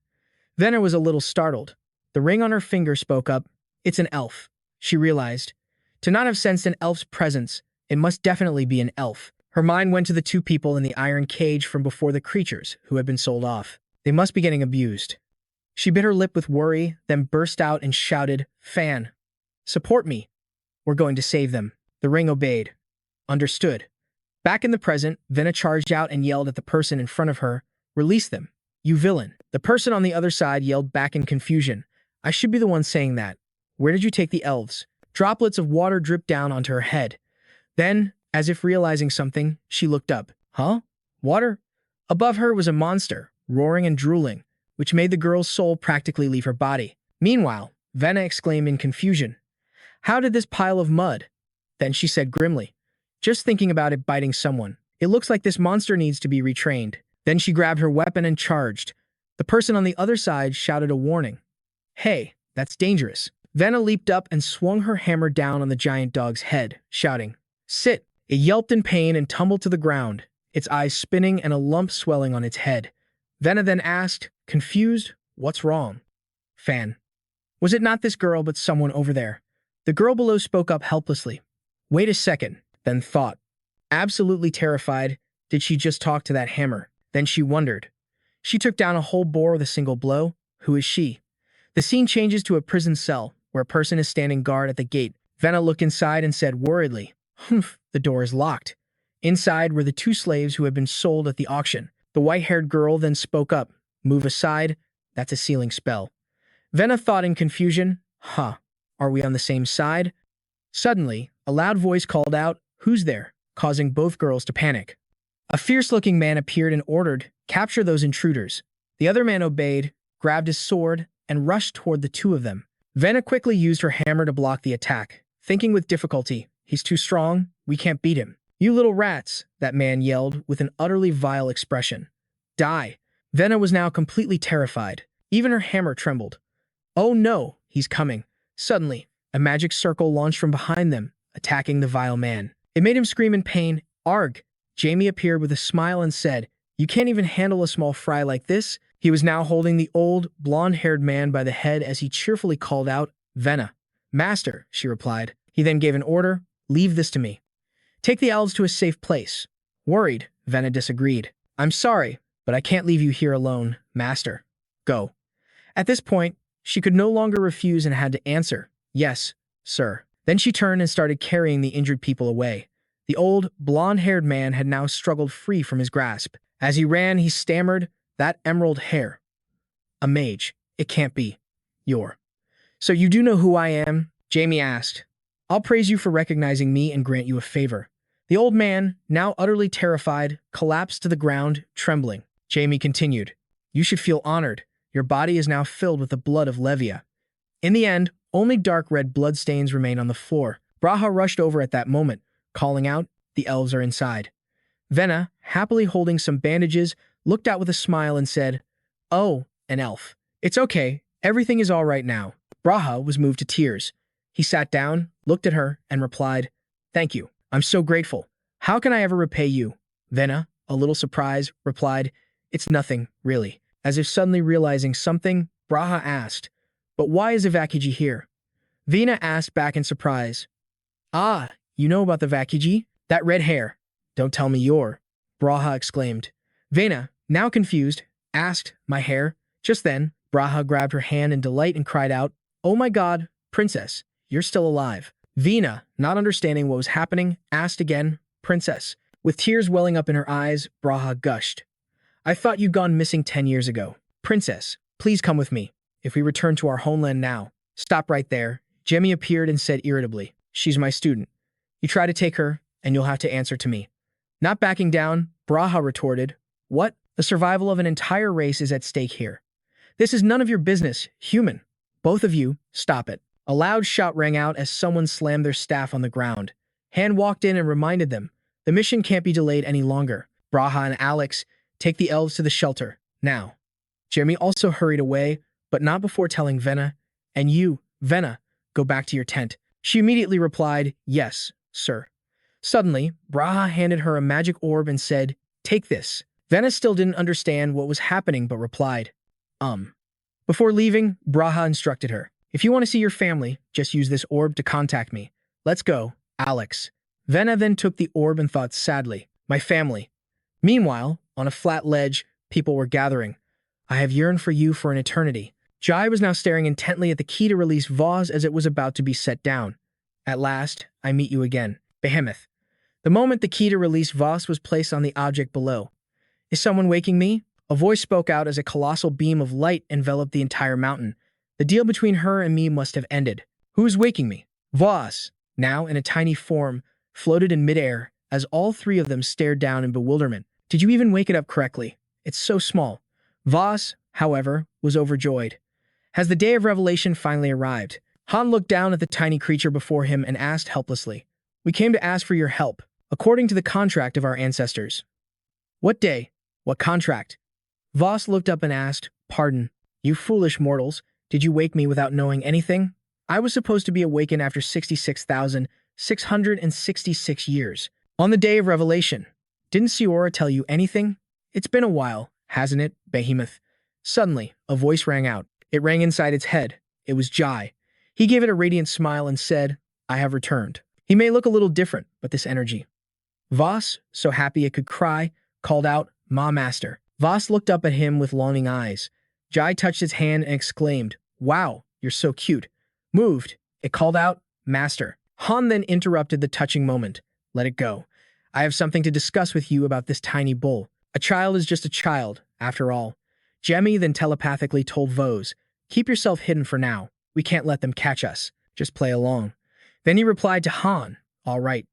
Vena was a little startled. The ring on her finger spoke up. It's an elf. She realized. To not have sensed an elf's presence, it must definitely be an elf. Her mind went to the two people in the iron cage from before the creatures who had been sold off. They must be getting abused. She bit her lip with worry, then burst out and shouted, Fan! Support me! We're going to save them. The ring obeyed. Understood. Back in the present, Vena charged out and yelled at the person in front of her, Release them, you villain. The person on the other side yelled back in confusion, I should be the one saying that. Where did you take the elves? Droplets of water dripped down onto her head. Then, as if realizing something, she looked up. Huh? Water? Above her was a monster, roaring and drooling, which made the girl's soul practically leave her body. Meanwhile, Vena exclaimed in confusion, How did this pile of mud? Then she said grimly, Just thinking about it biting someone. It looks like this monster needs to be retrained. Then she grabbed her weapon and charged. The person on the other side shouted a warning. Hey, that's dangerous. Vena leaped up and swung her hammer down on the giant dog's head, shouting, Sit! It yelped in pain and tumbled to the ground, its eyes spinning and a lump swelling on its head. Vena then asked, confused, What's wrong? Fan. Was it not this girl but someone over there? The girl below spoke up helplessly. Wait a second, then thought. Absolutely terrified, did she just talk to that hammer? Then she wondered. She took down a whole boar with a single blow. Who is she? The scene changes to a prison cell, where a person is standing guard at the gate. Vena looked inside and said worriedly, Humph, the door is locked. Inside were the two slaves who had been sold at the auction. The white-haired girl then spoke up. Move aside, that's a sealing spell. Vena thought in confusion, Huh, are we on the same side? Suddenly, a loud voice called out, Who's there? Causing both girls to panic. A fierce-looking man appeared and ordered, Capture those intruders. The other man obeyed, grabbed his sword, and rushed toward the two of them. Vena quickly used her hammer to block the attack, thinking with difficulty, He's too strong, we can't beat him. You little rats, that man yelled with an utterly vile expression. Die. Vena was now completely terrified. Even her hammer trembled. Oh no, he's coming. Suddenly, a magic circle launched from behind them, attacking the vile man. It made him scream in pain. Arg! Jamie appeared with a smile and said, You can't even handle a small fry like this? He was now holding the old, blonde-haired man by the head as he cheerfully called out, Vena. Master, she replied. He then gave an order, Leave this to me. Take the elves to a safe place. Worried, Vena disagreed. I'm sorry, but I can't leave you here alone, Master. Go. At this point, she could no longer refuse and had to answer, Yes, sir. Then she turned and started carrying the injured people away. The old, blonde-haired man had now struggled free from his grasp. As he ran, he stammered, That emerald hair. A mage. It can't be. You're. So you do know who I am? Jamie asked. I'll praise you for recognizing me and grant you a favor. The old man, now utterly terrified, collapsed to the ground, trembling. Jamie continued, You should feel honored. Your body is now filled with the blood of Levia. In the end, only dark red bloodstains remained on the floor. Braha rushed over at that moment, calling out, The elves are inside. Vena, happily holding some bandages, looked out with a smile and said, Oh, an elf. It's okay. Everything is all right now. Braha was moved to tears. He sat down, looked at her, and replied, Thank you. I'm so grateful. How can I ever repay you? Vena, a little surprised, replied, "It's nothing, really." As if suddenly realizing something, Braha asked, "But why is the Vakiji here?" Vina asked back in surprise, "Ah, you know about the Vakiji? That red hair. Don't tell me you're." Braha exclaimed. Vina, now confused, asked, "My hair?" Just then, Braha grabbed her hand in delight and cried out, "Oh my god, princess, you're still alive." Vina, not understanding what was happening, asked again, "Princess?" With tears welling up in her eyes, Braha gushed, "I thought you'd gone missing 10 years ago. Princess, please come with me. If we return to our homeland now." "Stop right there." Jamie appeared and said irritably, "She's my student. You try to take her, and you'll have to answer to me." Not backing down, Braha retorted, "What? The survival of an entire race is at stake here. This is none of your business, human. Both of you, stop it." A loud shout rang out as someone slammed their staff on the ground. Han walked in and reminded them, "The mission can't be delayed any longer. Braha and Alex, take the elves to the shelter, now." Jeremy also hurried away, but not before telling Venna, "And you, Venna, go back to your tent." She immediately replied, "Yes, sir." Suddenly, Braha handed her a magic orb and said, "Take this." Venna still didn't understand what was happening but replied, Before leaving, Braha instructed her, "If you want to see your family, just use this orb to contact me. Let's go, Alex." Venna then took the orb and thought sadly, "My family." Meanwhile, on a flat ledge, people were gathering. "I have yearned for you for an eternity." Jai was now staring intently at the key to release Vaz as it was about to be set down. "At last, I meet you again, Behemoth." The moment the key to release Vaz was placed on the object below. "Is someone waking me?" A voice spoke out as a colossal beam of light enveloped the entire mountain. The deal between her and me must have ended. "Who's waking me?" Vaz, now in a tiny form, floated in midair as all three of them stared down in bewilderment. "Did you even wake it up correctly? It's so small." Vaz, however, was overjoyed. "Has the day of revelation finally arrived?" Han looked down at the tiny creature before him and asked helplessly, "We came to ask for your help, according to the contract of our ancestors." "What day? What contract?" Voss looked up and asked, "Pardon, you foolish mortals, did you wake me without knowing anything? I was supposed to be awakened after 66,666 years. On the day of revelation. Didn't Siora tell you anything? It's been a while, hasn't it, Behemoth?" Suddenly, a voice rang out. It rang inside its head. It was Jai. He gave it a radiant smile and said, "I have returned." He may look a little different, but this energy. Voss, so happy it could cry, called out, "Ma Master." Voss looked up at him with longing eyes. Jai touched his hand and exclaimed, "Wow, you're so cute." Moved, it called out, "Master." Han then interrupted the touching moment. "Let it go. I have something to discuss with you about this tiny bull. A child is just a child, after all." Jemmy then telepathically told Vose, "Keep yourself hidden for now. We can't let them catch us. Just play along." Then he replied to Han, "All right."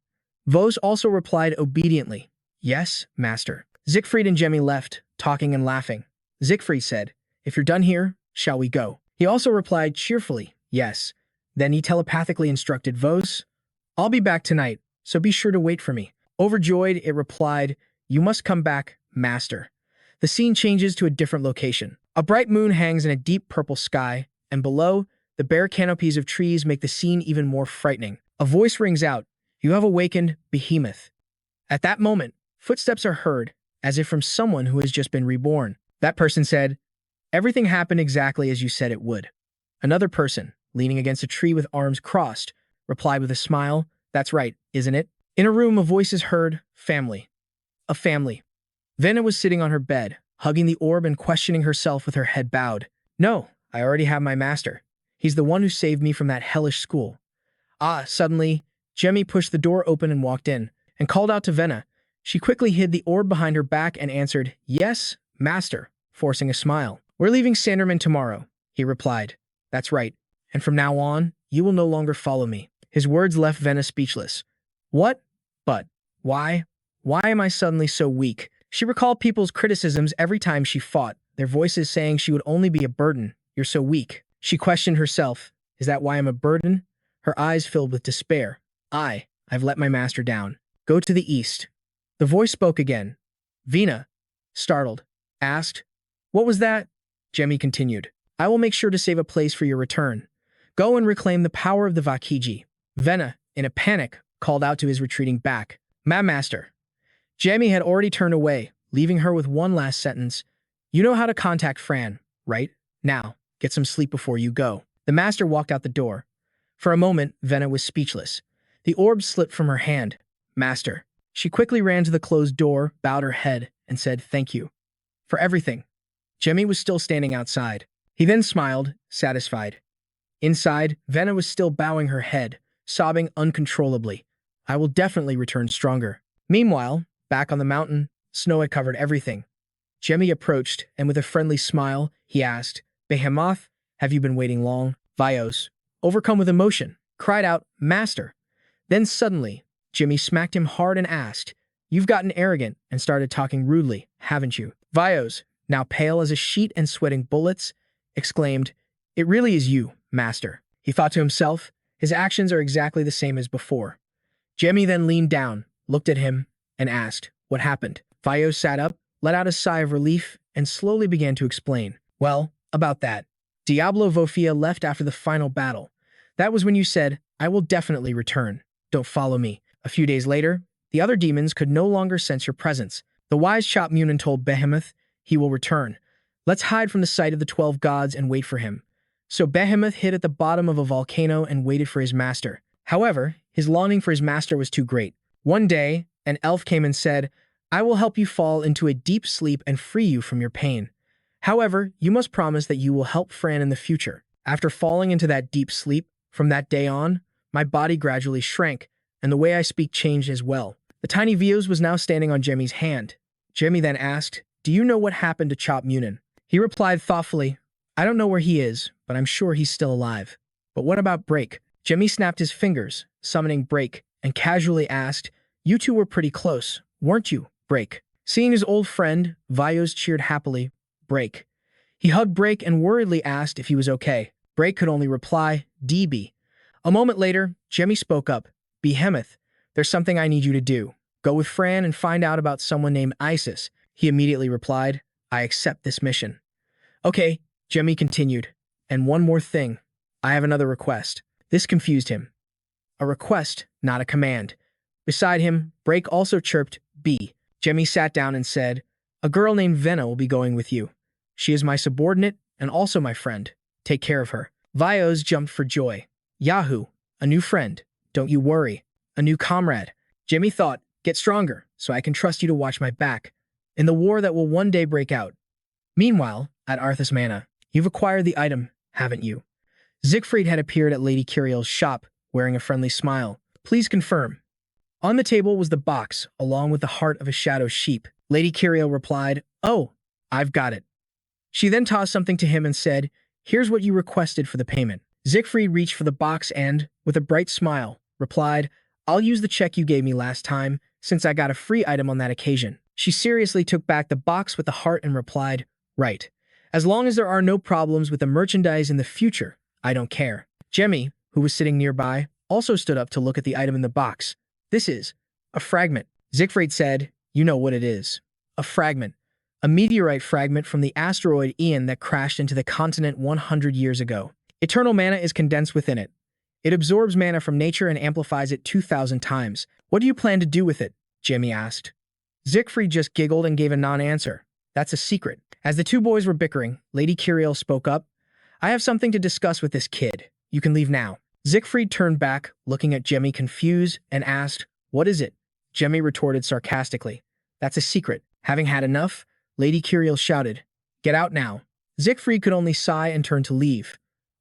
Vose also replied obediently, "Yes, Master." Siegfried and Jemmy left, talking and laughing. Siegfried said, "If you're done here, shall we go?" He also replied cheerfully, "Yes." Then he telepathically instructed Vose, "I'll be back tonight, so be sure to wait for me." Overjoyed, it replied, "You must come back, Master." The scene changes to a different location. A bright moon hangs in a deep purple sky, and below, the bare canopies of trees make the scene even more frightening. A voice rings out, "You have awakened, Behemoth." At that moment, footsteps are heard, as if from someone who has just been reborn. That person said, "Everything happened exactly as you said it would." Another person, leaning against a tree with arms crossed, replied with a smile, "That's right, isn't it?" In a room, a voice is heard, "Family." A family. Venna was sitting on her bed, hugging the orb and questioning herself with her head bowed. "No, I already have my master. He's the one who saved me from that hellish school." Suddenly, Jemmy pushed the door open and walked in, and called out to Venna. She quickly hid the orb behind her back and answered, "Yes, Master," forcing a smile. "We're leaving Sanderman tomorrow," he replied. "That's right, and from now on, you will no longer follow me." His words left Venna speechless. "What? But, why? Why am I suddenly so weak?" She recalled people's criticisms every time she fought, their voices saying she would only be a burden. "You're so weak." She questioned herself, "Is that why I'm a burden?" Her eyes filled with despair. I've let my master down. Go to the east." The voice spoke again. Vina, startled, asked, "What was that?" Jemmy continued, "I will make sure to save a place for your return. Go and reclaim the power of the Vakiji." Venna, in a panic, called out to his retreating back, "Ma Master." Jamie had already turned away, leaving her with one last sentence. You know how to contact Fran, right? Now, get some sleep before you go. The master walked out the door. For a moment, Venna was speechless. The orb slipped from her hand. Master. She quickly ran to the closed door, bowed her head, and said thank you. For everything. Jamie was still standing outside. He then smiled, satisfied. Inside, Venna was still bowing her head, sobbing uncontrollably. I will definitely return stronger. Meanwhile, back on the mountain, snow had covered everything. Jamie approached, and with a friendly smile, he asked, Behemoth, have you been waiting long? Vios, overcome with emotion, cried out, Master. Then suddenly, Jimmy smacked him hard and asked, You've gotten arrogant and started talking rudely, haven't you? Vios, now pale as a sheet and sweating bullets, exclaimed, It really is you, Master. He thought to himself, his actions are exactly the same as before. Jimmy then leaned down, looked at him, and asked, What happened? Vios sat up, let out a sigh of relief, and slowly began to explain. Well, about that. Diablo Volpia left after the final battle. That was when you said, I will definitely return. Don't follow me. A few days later, the other demons could no longer sense your presence. The wise Chop Munin told Behemoth he will return. Let's hide from the sight of the 12 gods and wait for him. So Behemoth hid at the bottom of a volcano and waited for his master. However, his longing for his master was too great. One day, an elf came and said, I will help you fall into a deep sleep and free you from your pain. However, you must promise that you will help Fran in the future. After falling into that deep sleep, from that day on, my body gradually shrank, and the way I speak changed as well. The tiny Vios was now standing on Jemmy's hand. Jemmy then asked, Do you know what happened to Chop Munin? He replied thoughtfully, I don't know where he is, but I'm sure he's still alive. But what about Break? Jemmy snapped his fingers, summoning Break, and casually asked, You two were pretty close, weren't you, Break? Seeing his old friend, Vios cheered happily, Break. He hugged Break and worriedly asked if he was okay. Break could only reply, DB. A moment later, Jemmy spoke up, Behemoth, there's something I need you to do. Go with Fran and find out about someone named Isis. He immediately replied, I accept this mission. Okay, Jemmy continued. And one more thing. I have another request. This confused him. A request, not a command. Beside him, Break also chirped, B. Jemmy sat down and said, A girl named Venna will be going with you. She is my subordinate and also my friend. Take care of her. Vios jumped for joy. Yahoo! A new friend. Don't you worry. A new comrade. Jimmy thought, Get stronger, so I can trust you to watch my back. In the war that will one day break out. Meanwhile, at Arthas Manor, you've acquired the item, haven't you? Siegfried had appeared at Lady Kyriel's shop, wearing a friendly smile. Please confirm. On the table was the box, along with the heart of a shadow sheep. Lady Kyriel replied, Oh, I've got it. She then tossed something to him and said, Here's what you requested for the payment. Siegfried reached for the box and, with a bright smile, replied, I'll use the check you gave me last time, since I got a free item on that occasion. She seriously took back the box with the heart and replied, Right. As long as there are no problems with the merchandise in the future, I don't care. Jemmy, who was sitting nearby, also stood up to look at the item in the box. This is a fragment. Siegfried said, You know what it is. A fragment. A meteorite fragment from the asteroid Ian that crashed into the continent 100 years ago. Eternal mana is condensed within it. It absorbs mana from nature and amplifies it 2,000 times. What do you plan to do with it? Jemmy asked. Siegfried just giggled and gave a non-answer. That's a secret. As the two boys were bickering, Lady Kyriel spoke up. I have something to discuss with this kid. You can leave now. Siegfried turned back, looking at Jemmy confused, and asked, What is it? Jemmy retorted sarcastically. That's a secret. Having had enough, Lady Kyriel shouted, Get out now. Siegfried could only sigh and turn to leave.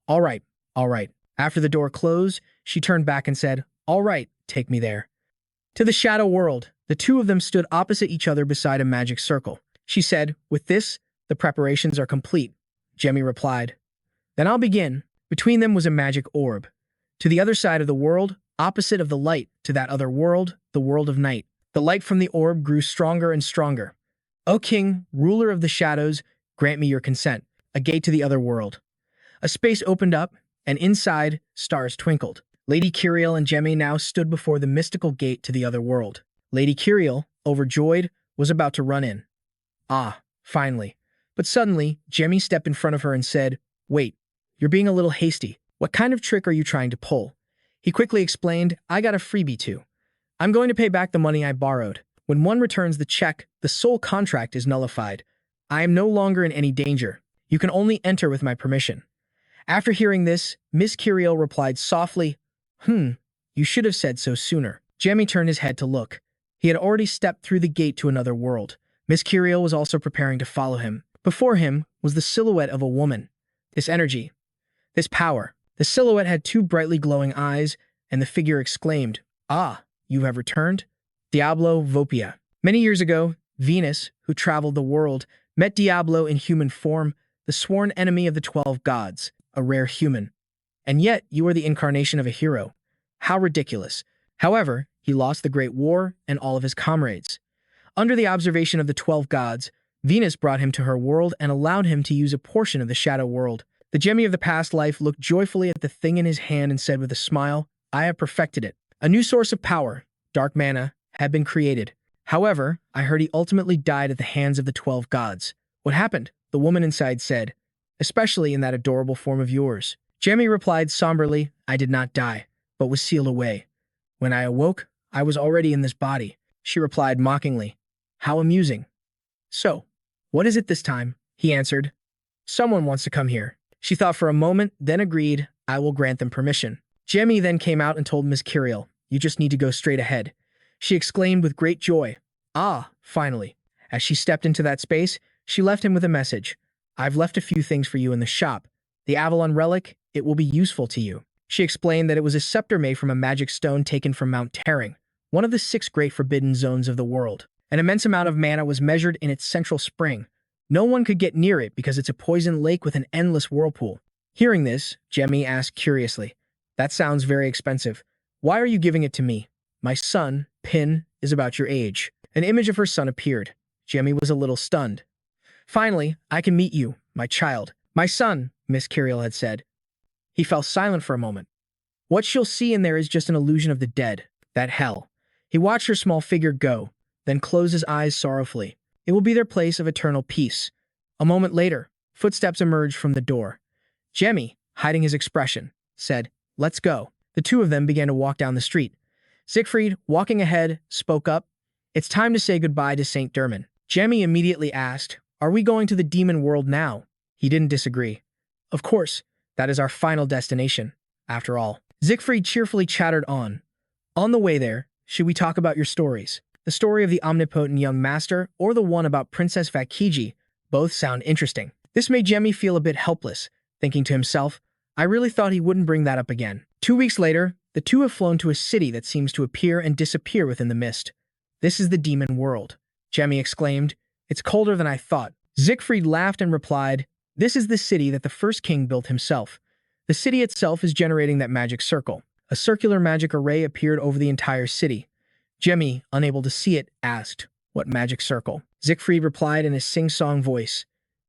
All right, all right. After the door closed, she turned back and said, All right, take me there. To the shadow world, the two of them stood opposite each other beside a magic circle. She said, With this, the preparations are complete. Jemmy replied, Then I'll begin. Between them was a magic orb. To the other side of the world, opposite of the light, to that other world, the world of night. The light from the orb grew stronger and stronger. O king, ruler of the shadows, grant me your consent. A gate to the other world. A space opened up, and inside, stars twinkled. Lady Kyriel and Jemmy now stood before the mystical gate to the other world. Lady Kyriel, overjoyed, was about to run in. Ah, finally. But suddenly, Jemmy stepped in front of her and said, Wait, you're being a little hasty. What kind of trick are you trying to pull? He quickly explained, I got a freebie too. I'm going to pay back the money I borrowed. When one returns the check, the soul contract is nullified. I am no longer in any danger. You can only enter with my permission. After hearing this, Miss Curiel replied softly, you should have said so sooner. Jamie turned his head to look. He had already stepped through the gate to another world. Miss Curiel was also preparing to follow him. Before him was the silhouette of a woman. This energy, this power. The silhouette had two brightly glowing eyes, and the figure exclaimed, "Ah, you have returned?" Diablo Volpia. Many years ago, Venus, who traveled the world, met Diablo in human form, the sworn enemy of the 12 gods, a rare human. And yet, you are the incarnation of a hero. How ridiculous. However, he lost the Great War and all of his comrades. Under the observation of the 12 gods, Venus brought him to her world and allowed him to use a portion of the shadow world. The Jamie of the past life looked joyfully at the thing in his hand and said with a smile, "I have perfected it." A new source of power, dark mana, had been created. However, I heard he ultimately died at the hands of the 12 gods. What happened? The woman inside said, especially in that adorable form of yours. Jamie replied somberly, "I did not die, but was sealed away. When I awoke, I was already in this body." She replied mockingly, "How amusing." "So, what is it this time?" He answered, "Someone wants to come here." She thought for a moment, then agreed, "I will grant them permission." Jamie then came out and told Miss Curiel, "You just need to go straight ahead." She exclaimed with great joy, "Ah, finally." As she stepped into that space, she left him with a message. "I've left a few things for you in the shop. The Avalon relic, it will be useful to you." She explained that it was a scepter made from a magic stone taken from Mount Tering, one of the 6 great forbidden zones of the world. An immense amount of mana was measured in its central spring. No one could get near it because it's a poison lake with an endless whirlpool. Hearing this, Jamie asked curiously, "That sounds very expensive. Why are you giving it to me? My son, Pin, is about your age." An image of her son appeared. Jamie was a little stunned. "Finally, I can meet you, my child." "My son," Miss Curiel had said. He fell silent for a moment. "What she'll see in there is just an illusion of the dead, that hell." He watched her small figure go, then closed his eyes sorrowfully. It will be their place of eternal peace. A moment later, footsteps emerged from the door. Jamie, hiding his expression, said, "Let's go." The two of them began to walk down the street. Siegfried, walking ahead, spoke up, "It's time to say goodbye to St. Derman." Jamie immediately asked, "Are we going to the demon world now?" He didn't disagree. "Of course, that is our final destination, after all." Siegfried cheerfully chattered on. "On the way there, should we talk about your stories? The story of the omnipotent young master or the one about Princess Vakiji? Both sound interesting." This made Jamie feel a bit helpless, thinking to himself, I really thought he wouldn't bring that up again. 2 weeks later, the two have flown to a city that seems to appear and disappear within the mist. "This is the demon world," Jamie exclaimed. "It's colder than I thought." Siegfried laughed and replied, "This is the city that the first king built himself. The city itself is generating that magic circle." A circular magic array appeared over the entire city. Jamie, unable to see it, asked, "What magic circle?" Siegfried replied in a sing-song voice,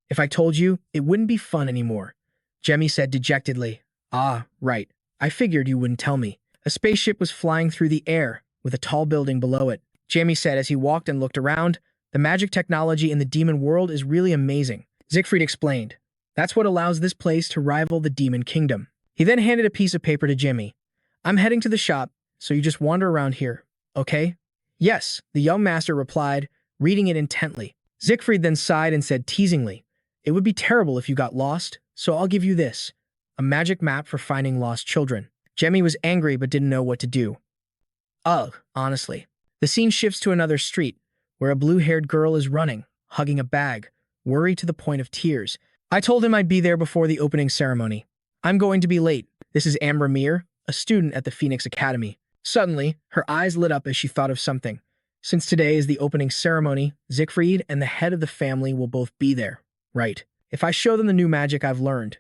"If I told you, it wouldn't be fun anymore." Jamie said dejectedly, "Ah, right. I figured you wouldn't tell me." A spaceship was flying through the air, with a tall building below it. Jamie said as he walked and looked around, "The magic technology in the demon world is really amazing." Siegfried explained, "That's what allows this place to rival the demon kingdom." He then handed a piece of paper to Jamie. "I'm heading to the shop, so you just wander around here, okay?" "Yes," the young master replied, reading it intently. Siegfried then sighed and said teasingly, "It would be terrible if you got lost, so I'll give you this, a magic map for finding lost children." Jamie was angry but didn't know what to do. Ugh, honestly. The scene shifts to another street, where a blue-haired girl is running, hugging a bag, worried to the point of tears. "I told him I'd be there before the opening ceremony. I'm going to be late." This is Amber Mir, a student at the Phoenix Academy. Suddenly, her eyes lit up as she thought of something. Since today is the opening ceremony, Siegfried and the head of the family will both be there, right? If I show them the new magic I've learned.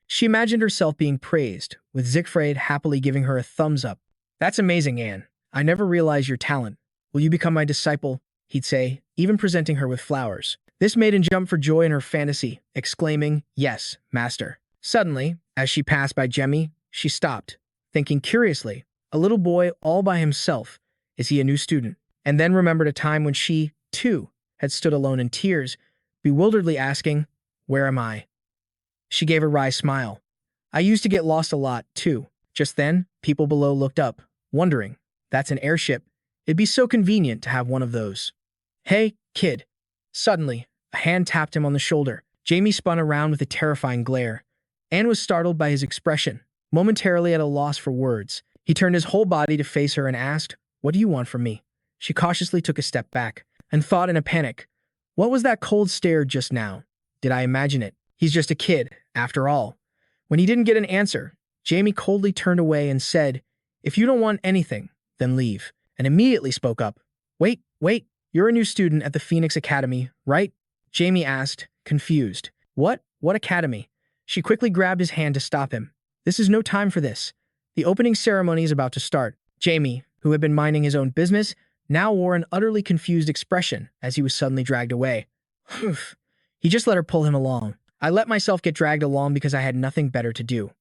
She imagined herself being praised, with Siegfried happily giving her a thumbs up. "That's amazing, Anne. I never realized your talent. Will you become my disciple?" he'd say, even presenting her with flowers. This made him jump for joy in her fantasy, exclaiming, "Yes, master." Suddenly, as she passed by Jamie, she stopped, thinking curiously, a little boy all by himself. Is he a new student? And then remembered a time when she, too, had stood alone in tears, bewilderedly asking, "Where am I?" She gave a wry smile. "I used to get lost a lot, too." Just then, people below looked up, wondering, "That's an airship. It'd be so convenient to have one of those. Hey, kid. Suddenly, a hand tapped him on the shoulder. Jamie spun around with a terrifying glare. Anne was startled by his expression, momentarily at a loss for words. He turned his whole body to face her and asked, "What do you want from me?" She cautiously took a step back and thought in a panic, "What was that cold stare just now? Did I imagine it? He's just a kid, after all." When he didn't get an answer, Jamie coldly turned away and said, "If you don't want anything, then leave," and immediately spoke up. Wait, you're a new student at the Phoenix Academy, right?" Jamie asked, confused. What academy?" She quickly grabbed his hand to stop him. "This is no time for this. The opening ceremony is about to start." Jamie, who had been minding his own business, now wore an utterly confused expression as he was suddenly dragged away. He just let her pull him along. "I let myself get dragged along because I had nothing better to do.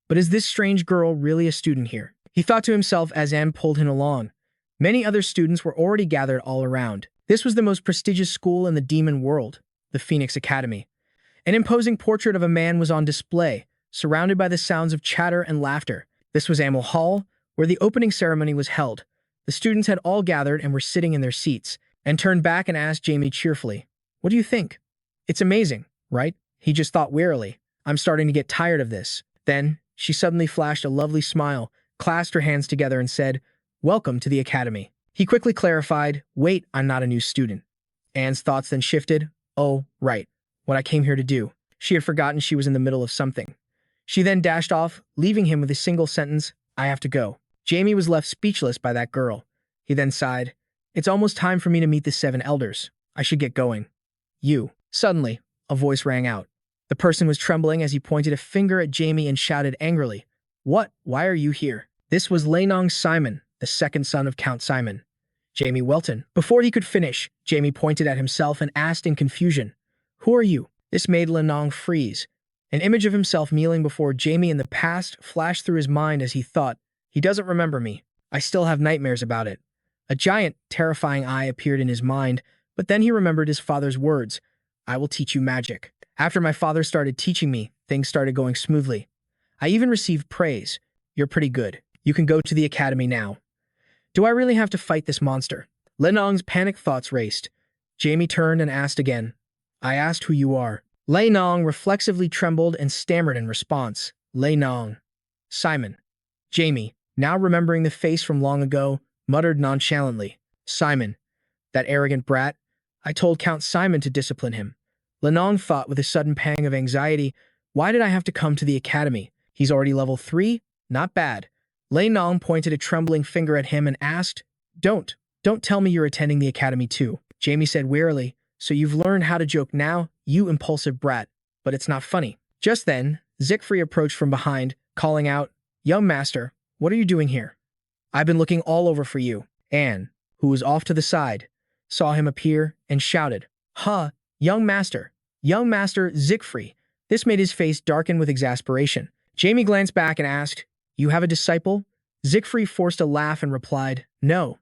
But is this strange girl really a student here?" He thought to himself as Anne pulled him along. Many other students were already gathered all around. This was the most prestigious school in the demon world, the Phoenix Academy. An imposing portrait of a man was on display, surrounded by the sounds of chatter and laughter. This was Amel Hall, where the opening ceremony was held. The students had all gathered and were sitting in their seats, and turned back and asked Jamie cheerfully, "What do you think?" "It's amazing, right?" He just thought wearily. "I'm starting to get tired of this." Then, she suddenly flashed a lovely smile, clasped her hands together and said, "Welcome to the academy." He quickly clarified, "Wait, I'm not a new student." Anne's thoughts then shifted. "Oh, right. What I came here to do." She had forgotten she was in the middle of something. She then dashed off, leaving him with a single sentence, "I have to go." Jamie was left speechless by that girl. He then sighed, "It's almost time for me to meet the 7 elders. I should get going." "You." Suddenly, a voice rang out. The person was trembling as he pointed a finger at Jamie and shouted angrily, "What? Why are you here?" This was Lenong Simon, the second son of Count Simon. Jamie Welton. Before he could finish, Jamie pointed at himself and asked in confusion, "Who are you?" This made Lenong freeze. An image of himself kneeling before Jamie in the past flashed through his mind as he thought, "He doesn't remember me. I still have nightmares about it." A giant, terrifying eye appeared in his mind, but then he remembered his father's words, "I will teach you magic." After my father started teaching me, things started going smoothly. I even received praise. "You're pretty good. You can go to the academy now." Do I really have to fight this monster? Lenong's panic thoughts raced. Jamie turned and asked again, "I asked who you are." Lenong reflexively trembled and stammered in response. Lenong. Simon. Jamie, now remembering the face from long ago, muttered nonchalantly, "Simon. That arrogant brat. I told Count Simon to discipline him." Lenong thought with a sudden pang of anxiety, "Why did I have to come to the academy? He's already level 3? Not bad." Lenong pointed a trembling finger at him and asked, Don't tell me you're attending the academy too." Jamie said wearily, "So you've learned how to joke now, you impulsive brat, but it's not funny." Just then, Siegfried approached from behind, calling out, "Young master, what are you doing here? I've been looking all over for you." Anne, who was off to the side, saw him appear and shouted, "Ha, young master Siegfried." This made his face darken with exasperation. Jamie glanced back and asked, "You have a disciple?" Siegfried forced a laugh and replied, No,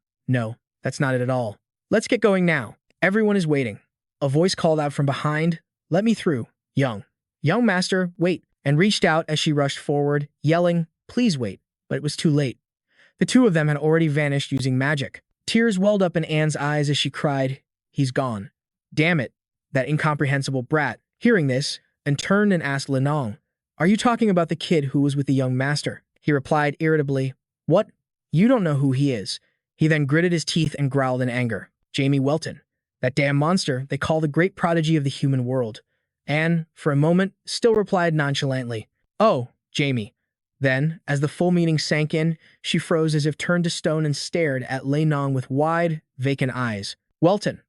that's not it at all. Let's get going now. Everyone is waiting." A voice called out from behind, "Let me through, young master, wait," and reached out as she rushed forward, yelling, "Please wait." But it was too late. The two of them had already vanished using magic. Tears welled up in Anne's eyes as she cried, "He's gone. Damn it, that incomprehensible brat." Hearing this, and turned and asked Lenong, "Are you talking about the kid who was with the young master?" He replied irritably, "What? You don't know who he is." He then gritted his teeth and growled in anger. Jamie Welton. That damn monster they call the great prodigy of the human world. Anne, for a moment, still replied nonchalantly, "Oh, Jamie." Then, as the full meaning sank in, she froze as if turned to stone and stared at Lenong with wide, vacant eyes. Welton.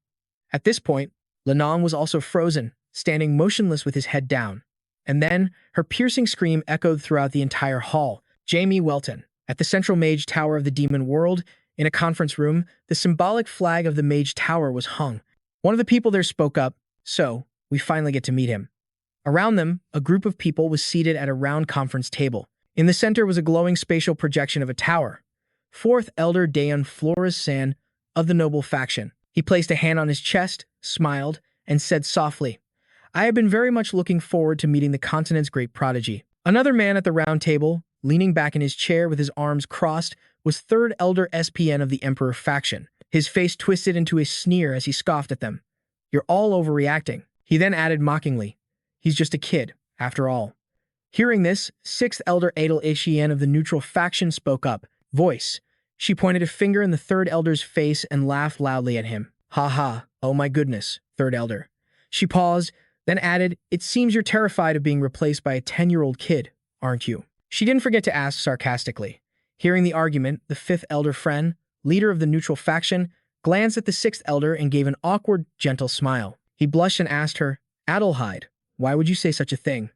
At this point, Lenong was also frozen, standing motionless with his head down. And then, her piercing scream echoed throughout the entire hall. Jamie Welton. At the central Mage Tower of the demon world, in a conference room, the symbolic flag of the Mage Tower was hung. One of the people there spoke up, "So, we finally get to meet him." Around them, a group of people was seated at a round conference table. In the center was a glowing spatial projection of a tower. Fourth Elder Dayon Flores San, of the noble faction. He placed a hand on his chest, smiled, and said softly, "I have been very much looking forward to meeting the continent's great prodigy." Another man at the round table, Leaning back in his chair with his arms crossed was third elder SPN of the Emperor faction. His face twisted into a sneer as he scoffed at them. "You're all overreacting." He then added mockingly, "He's just a kid, after all." Hearing this, sixth elder Adel Ishien of the neutral faction spoke up. Voice. She pointed a finger in the third elder's face and laughed loudly at him. "Ha ha, oh my goodness, third elder." She paused, then added, "It seems you're terrified of being replaced by a 10-year-old kid, aren't you?" She didn't forget to ask sarcastically. Hearing the argument, the fifth elder friend, leader of the neutral faction, glanced at the sixth elder and gave an awkward, gentle smile. He blushed and asked her, "Adelheid, why would you say such a thing?"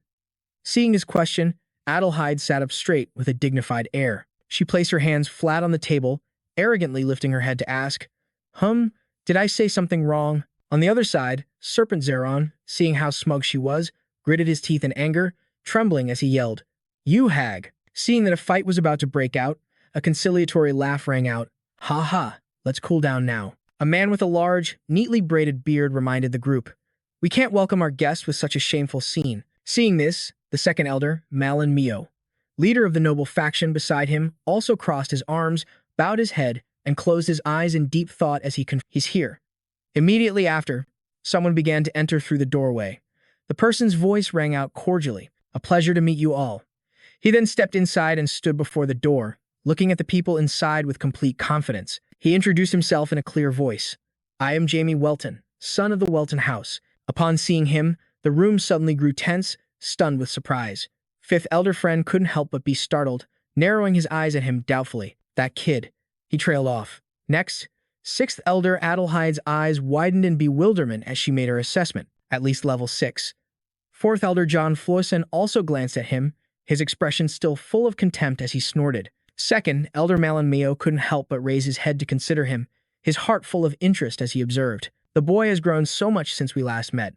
Seeing his question, Adelheid sat up straight with a dignified air. She placed her hands flat on the table, arrogantly lifting her head to ask, Did I say something wrong?" On the other side, Serpent Zeron, seeing how smug she was, gritted his teeth in anger, trembling as he yelled, "You hag!" Seeing that a fight was about to break out, a conciliatory laugh rang out. "Ha ha, let's cool down now." A man with a large, neatly braided beard reminded the group, "We can't welcome our guests with such a shameful scene." Seeing this, the second elder, Malin Mio, leader of the noble faction beside him, also crossed his arms, bowed his head, and closed his eyes in deep thought as he's here. Immediately after, someone began to enter through the doorway. The person's voice rang out cordially, "A pleasure to meet you all." He then stepped inside and stood before the door, looking at the people inside with complete confidence. He introduced himself in a clear voice. "I am Jamie Welton, son of the Welton house." Upon seeing him, the room suddenly grew tense, stunned with surprise. Fifth elder friend couldn't help but be startled, narrowing his eyes at him doubtfully. "That kid." He trailed off. Next, sixth elder Adelheid's eyes widened in bewilderment as she made her assessment, at least level 6. Fourth elder John Floyson also glanced at him, his expression still full of contempt as he snorted. Second, elder Malin Mio couldn't help but raise his head to consider him, his heart full of interest as he observed. "The boy has grown so much since we last met."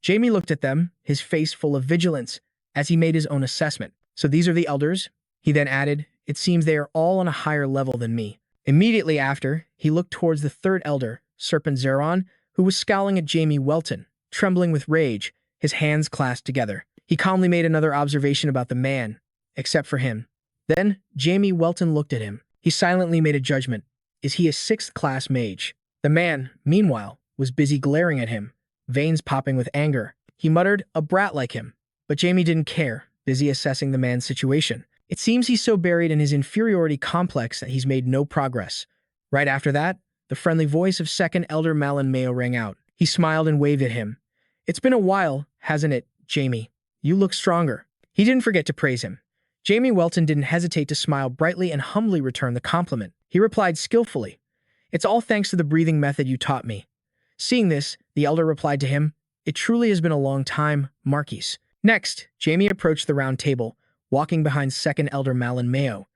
Jamie looked at them, his face full of vigilance, as he made his own assessment. "So these are the elders?" He then added, "It seems they are all on a higher level than me." Immediately after, he looked towards the third elder, Serpent Zeron, who was scowling at Jamie Welton, trembling with rage, his hands clasped together. He calmly made another observation about the man, except for him. Then, Jamie Welton looked at him. He silently made a judgment. Is he a 6th class mage? The man, meanwhile, was busy glaring at him, veins popping with anger. He muttered, "A brat like him." But Jamie didn't care, busy assessing the man's situation. It seems he's so buried in his inferiority complex that he's made no progress. Right after that, the friendly voice of second elder Malin Mayo rang out. He smiled and waved at him. "It's been a while, hasn't it, Jamie? You look stronger." He didn't forget to praise him. Jamie Welton didn't hesitate to smile brightly and humbly return the compliment. He replied skillfully, "It's all thanks to the breathing method you taught me." Seeing this, the elder replied to him, "It truly has been a long time, Marquis." Next, Jamie approached the round table, walking behind second elder Malin Mayo.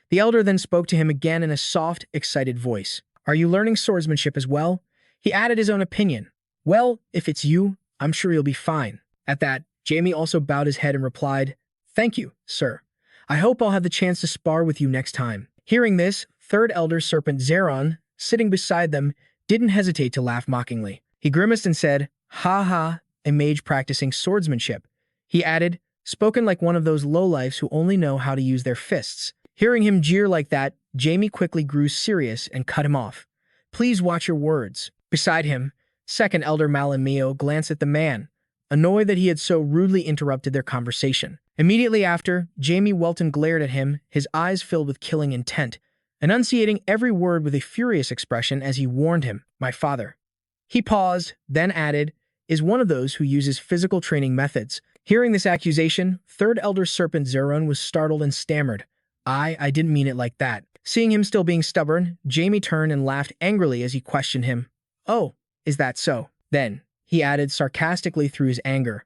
The elder then spoke to him again in a soft, excited voice. "Are you learning swordsmanship as well?" He added his own opinion. "Well, if it's you, I'm sure you'll be fine." At that, Jamie also bowed his head and replied, "Thank you, sir. I hope I'll have the chance to spar with you next time." Hearing this, third elder Serpent Zeron, sitting beside them, didn't hesitate to laugh mockingly. He grimaced and said, "Ha ha, a mage practicing swordsmanship." He added, spoken like one of those lowlifes who only know how to use their fists. Hearing him jeer like that, Jamie quickly grew serious and cut him off. "Please watch your words." Beside him, second elder Malin Mio glanced at the man, annoyed that he had so rudely interrupted their conversation. Immediately after, Jamie Welton glared at him, his eyes filled with killing intent, enunciating every word with a furious expression as he warned him, "My father." He paused, then added, "is one of those who uses physical training methods." Hearing this accusation, third elder Serpent Zeron was startled and stammered, I didn't mean it like that." Seeing him still being stubborn, Jamie turned and laughed angrily as he questioned him. "Oh, is that so?" Then, he added sarcastically through his anger,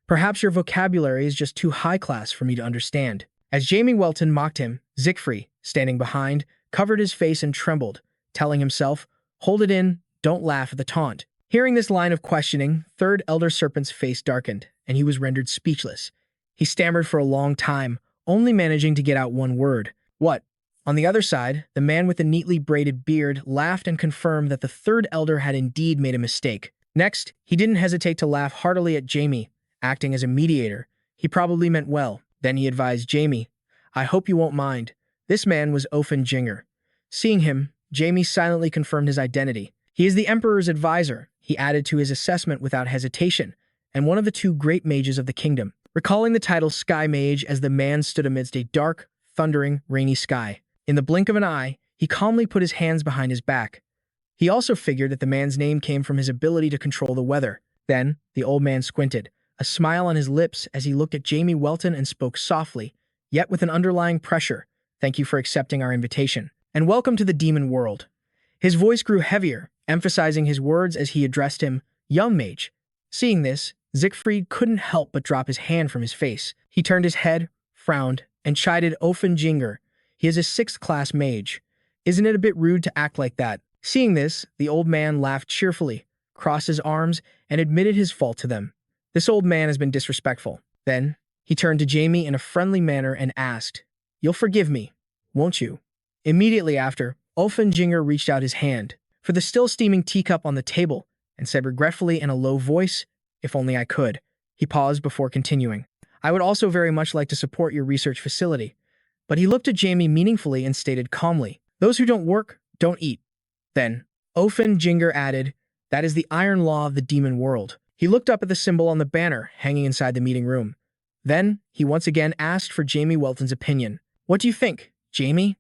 "Perhaps your vocabulary is just too high class for me to understand." As Jamie Welton mocked him, Siegfried, standing behind, covered his face and trembled, telling himself, "Hold it in, don't laugh at the taunt." Hearing this line of questioning, third elder Serpent's face darkened, and he was rendered speechless. He stammered for a long time, only managing to get out one word. "What?" On the other side, the man with the neatly braided beard laughed and confirmed that the third elder had indeed made a mistake. Next, he didn't hesitate to laugh heartily at Jamie, acting as a mediator. He probably meant well. Then he advised Jamie, I hope you won't mind. This man was Ofen Jinger. Seeing him, Jamie silently confirmed his identity. He is the Emperor's advisor, he added to his assessment without hesitation, and one of the two great mages of the kingdom. Recalling the title Sky Mage as the man stood amidst a dark, thundering, rainy sky. In the blink of an eye, he calmly put his hands behind his back. He also figured that the man's name came from his ability to control the weather. Then, the old man squinted, a smile on his lips as he looked at Jamie Welton and spoke softly, yet with an underlying pressure. Thank you for accepting our invitation. And welcome to the demon world. His voice grew heavier, emphasizing his words as he addressed him, young mage. Seeing this, Siegfried couldn't help but drop his hand from his face. He turned his head, frowned, and chided Offenjinger. He is a 6th-class mage. Isn't it a bit rude to act like that? Seeing this, the old man laughed cheerfully, crossed his arms, and admitted his fault to them. This old man has been disrespectful. Then, he turned to Jamie in a friendly manner and asked, You'll forgive me, won't you? Immediately after, Offenjinger reached out his hand for the still steaming teacup on the table and said regretfully in a low voice, If only I could. He paused before continuing. I would also very much like to support your research facility. But he looked at Jamie meaningfully and stated calmly, Those who don't work, don't eat. Then, Offenjinger added, That is the iron law of the demon world. He looked up at the symbol on the banner hanging inside the meeting room. Then, he once again asked for Jamie Welton's opinion. What do you think, Jamie?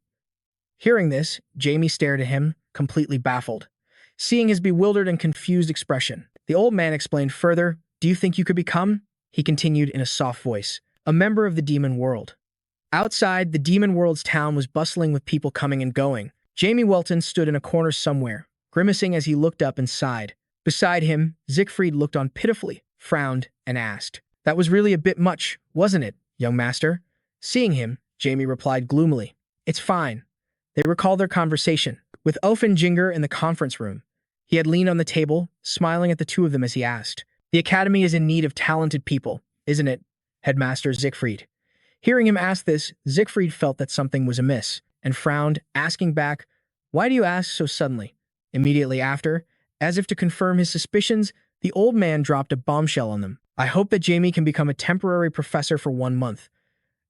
Hearing this, Jamie stared at him, completely baffled. Seeing his bewildered and confused expression, the old man explained further, Do you think you could become, he continued in a soft voice, a member of the demon world? Outside, the demon world's town was bustling with people coming and going. Jamie Welton stood in a corner somewhere, grimacing as he looked up and sighed. Beside him, Siegfried looked on pitifully, frowned, and asked, That was really a bit much, wasn't it, young master? Seeing him, Jamie replied gloomily, It's fine. They recalled their conversation, with Offenjinger in the conference room. He had leaned on the table, smiling at the two of them as he asked, The academy is in need of talented people, isn't it, Headmaster Siegfried? Hearing him ask this, Siegfried felt that something was amiss, and frowned, asking back, Why do you ask so suddenly? Immediately after, as if to confirm his suspicions, the old man dropped a bombshell on them. I hope that Jamie can become a temporary professor for 1 month.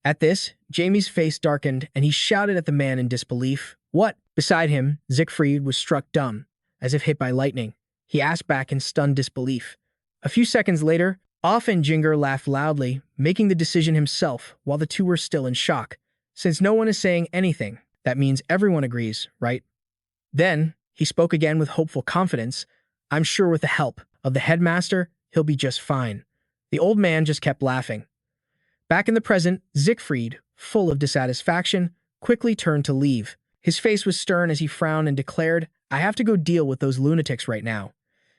At this, Jamie's face darkened, and he shouted at the man in disbelief. What? Beside him, Siegfried was struck dumb, as if hit by lightning. He asked back in stunned disbelief. A few seconds later, Offenjinger laughed loudly, making the decision himself while the two were still in shock. Since no one is saying anything, that means everyone agrees, right? Then, he spoke again with hopeful confidence. I'm sure with the help of the headmaster, he'll be just fine. The old man just kept laughing. Back in the present, Siegfried, full of dissatisfaction, quickly turned to leave. His face was stern as he frowned and declared, I have to go deal with those lunatics right now.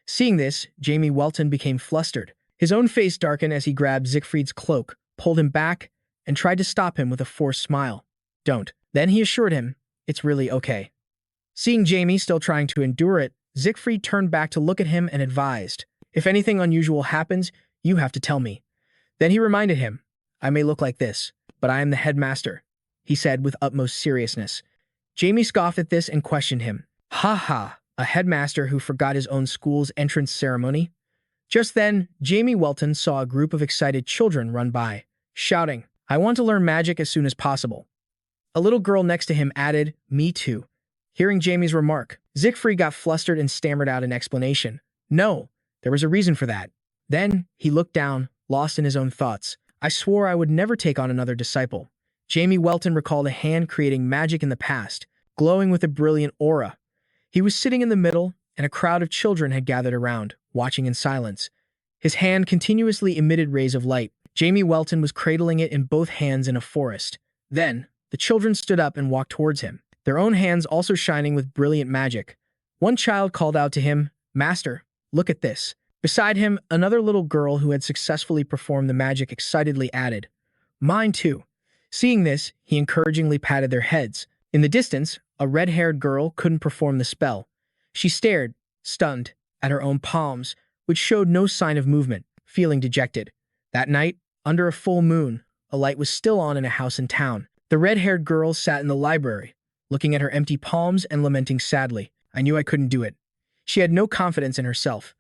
Seeing this, Jamie Welton became flustered. His own face darkened as he grabbed Siegfried's cloak, pulled him back, and tried to stop him with a forced smile. Don't. Then he assured him, It's really okay. Seeing Jamie still trying to endure it, Siegfried turned back to look at him and advised, If anything unusual happens, you have to tell me. Then he reminded him, I may look like this, but I am the headmaster, he said with utmost seriousness. Jamie scoffed at this and questioned him. Ha ha, a headmaster who forgot his own school's entrance ceremony? Just then, Jamie Welton saw a group of excited children run by, shouting, I want to learn magic as soon as possible. A little girl next to him added, Me too. Hearing Jamie's remark, Siegfried got flustered and stammered out an explanation. No, there was a reason for that. Then, he looked down, lost in his own thoughts. I swore I would never take on another disciple. Jamie Welton recalled a hand creating magic in the past, glowing with a brilliant aura. He was sitting in the middle, and a crowd of children had gathered around, watching in silence. His hand continuously emitted rays of light. Jamie Welton was cradling it in both hands in a forest. Then, the children stood up and walked towards him, their own hands also shining with brilliant magic. One child called out to him, Master, look at this. Beside him, another little girl who had successfully performed the magic excitedly added, Mine too. Seeing this, he encouragingly patted their heads. In the distance, a red-haired girl couldn't perform the spell. She stared, stunned, at her own palms, which showed no sign of movement, feeling dejected. That night, under a full moon, a light was still on in a house in town. The red-haired girl sat in the library, looking at her empty palms and lamenting sadly. I knew I couldn't do it. She had no confidence in herself.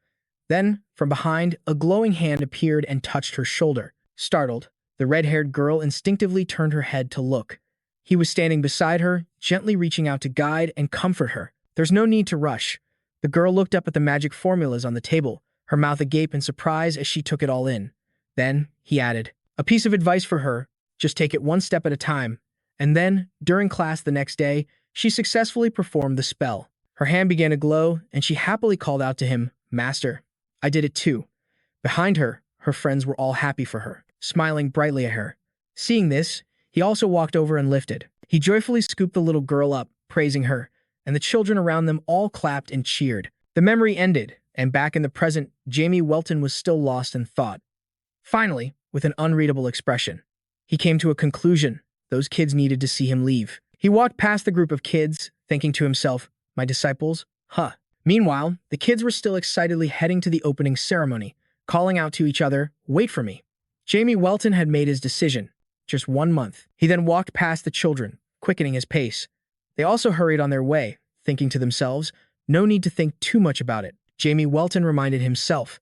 Then, from behind, a glowing hand appeared and touched her shoulder. Startled, The red-haired girl instinctively turned her head to look. He was standing beside her, gently reaching out to guide and comfort her. There's no need to rush. The girl looked up at the magic formulas on the table, her mouth agape in surprise as she took it all in. Then, he added, a piece of advice for her, just take it one step at a time. And then, during class the next day, she successfully performed the spell. Her hand began to glow, and she happily called out to him, Master. I did it too. Behind her, her friends were all happy for her, smiling brightly at her. Seeing this, he also walked over and lifted. He joyfully scooped the little girl up, praising her, and the children around them all clapped and cheered. The memory ended, and back in the present, Jamie Welton was still lost in thought. Finally, with an unreadable expression, he came to a conclusion. Those kids needed to see him leave. He walked past the group of kids, thinking to himself, my disciples? Huh. Meanwhile, the kids were still excitedly heading to the opening ceremony, calling out to each other, wait for me. Jamie Welton had made his decision. Just 1 month. He then walked past the children, quickening his pace. They also hurried on their way, thinking to themselves, no need to think too much about it. Jamie Welton reminded himself.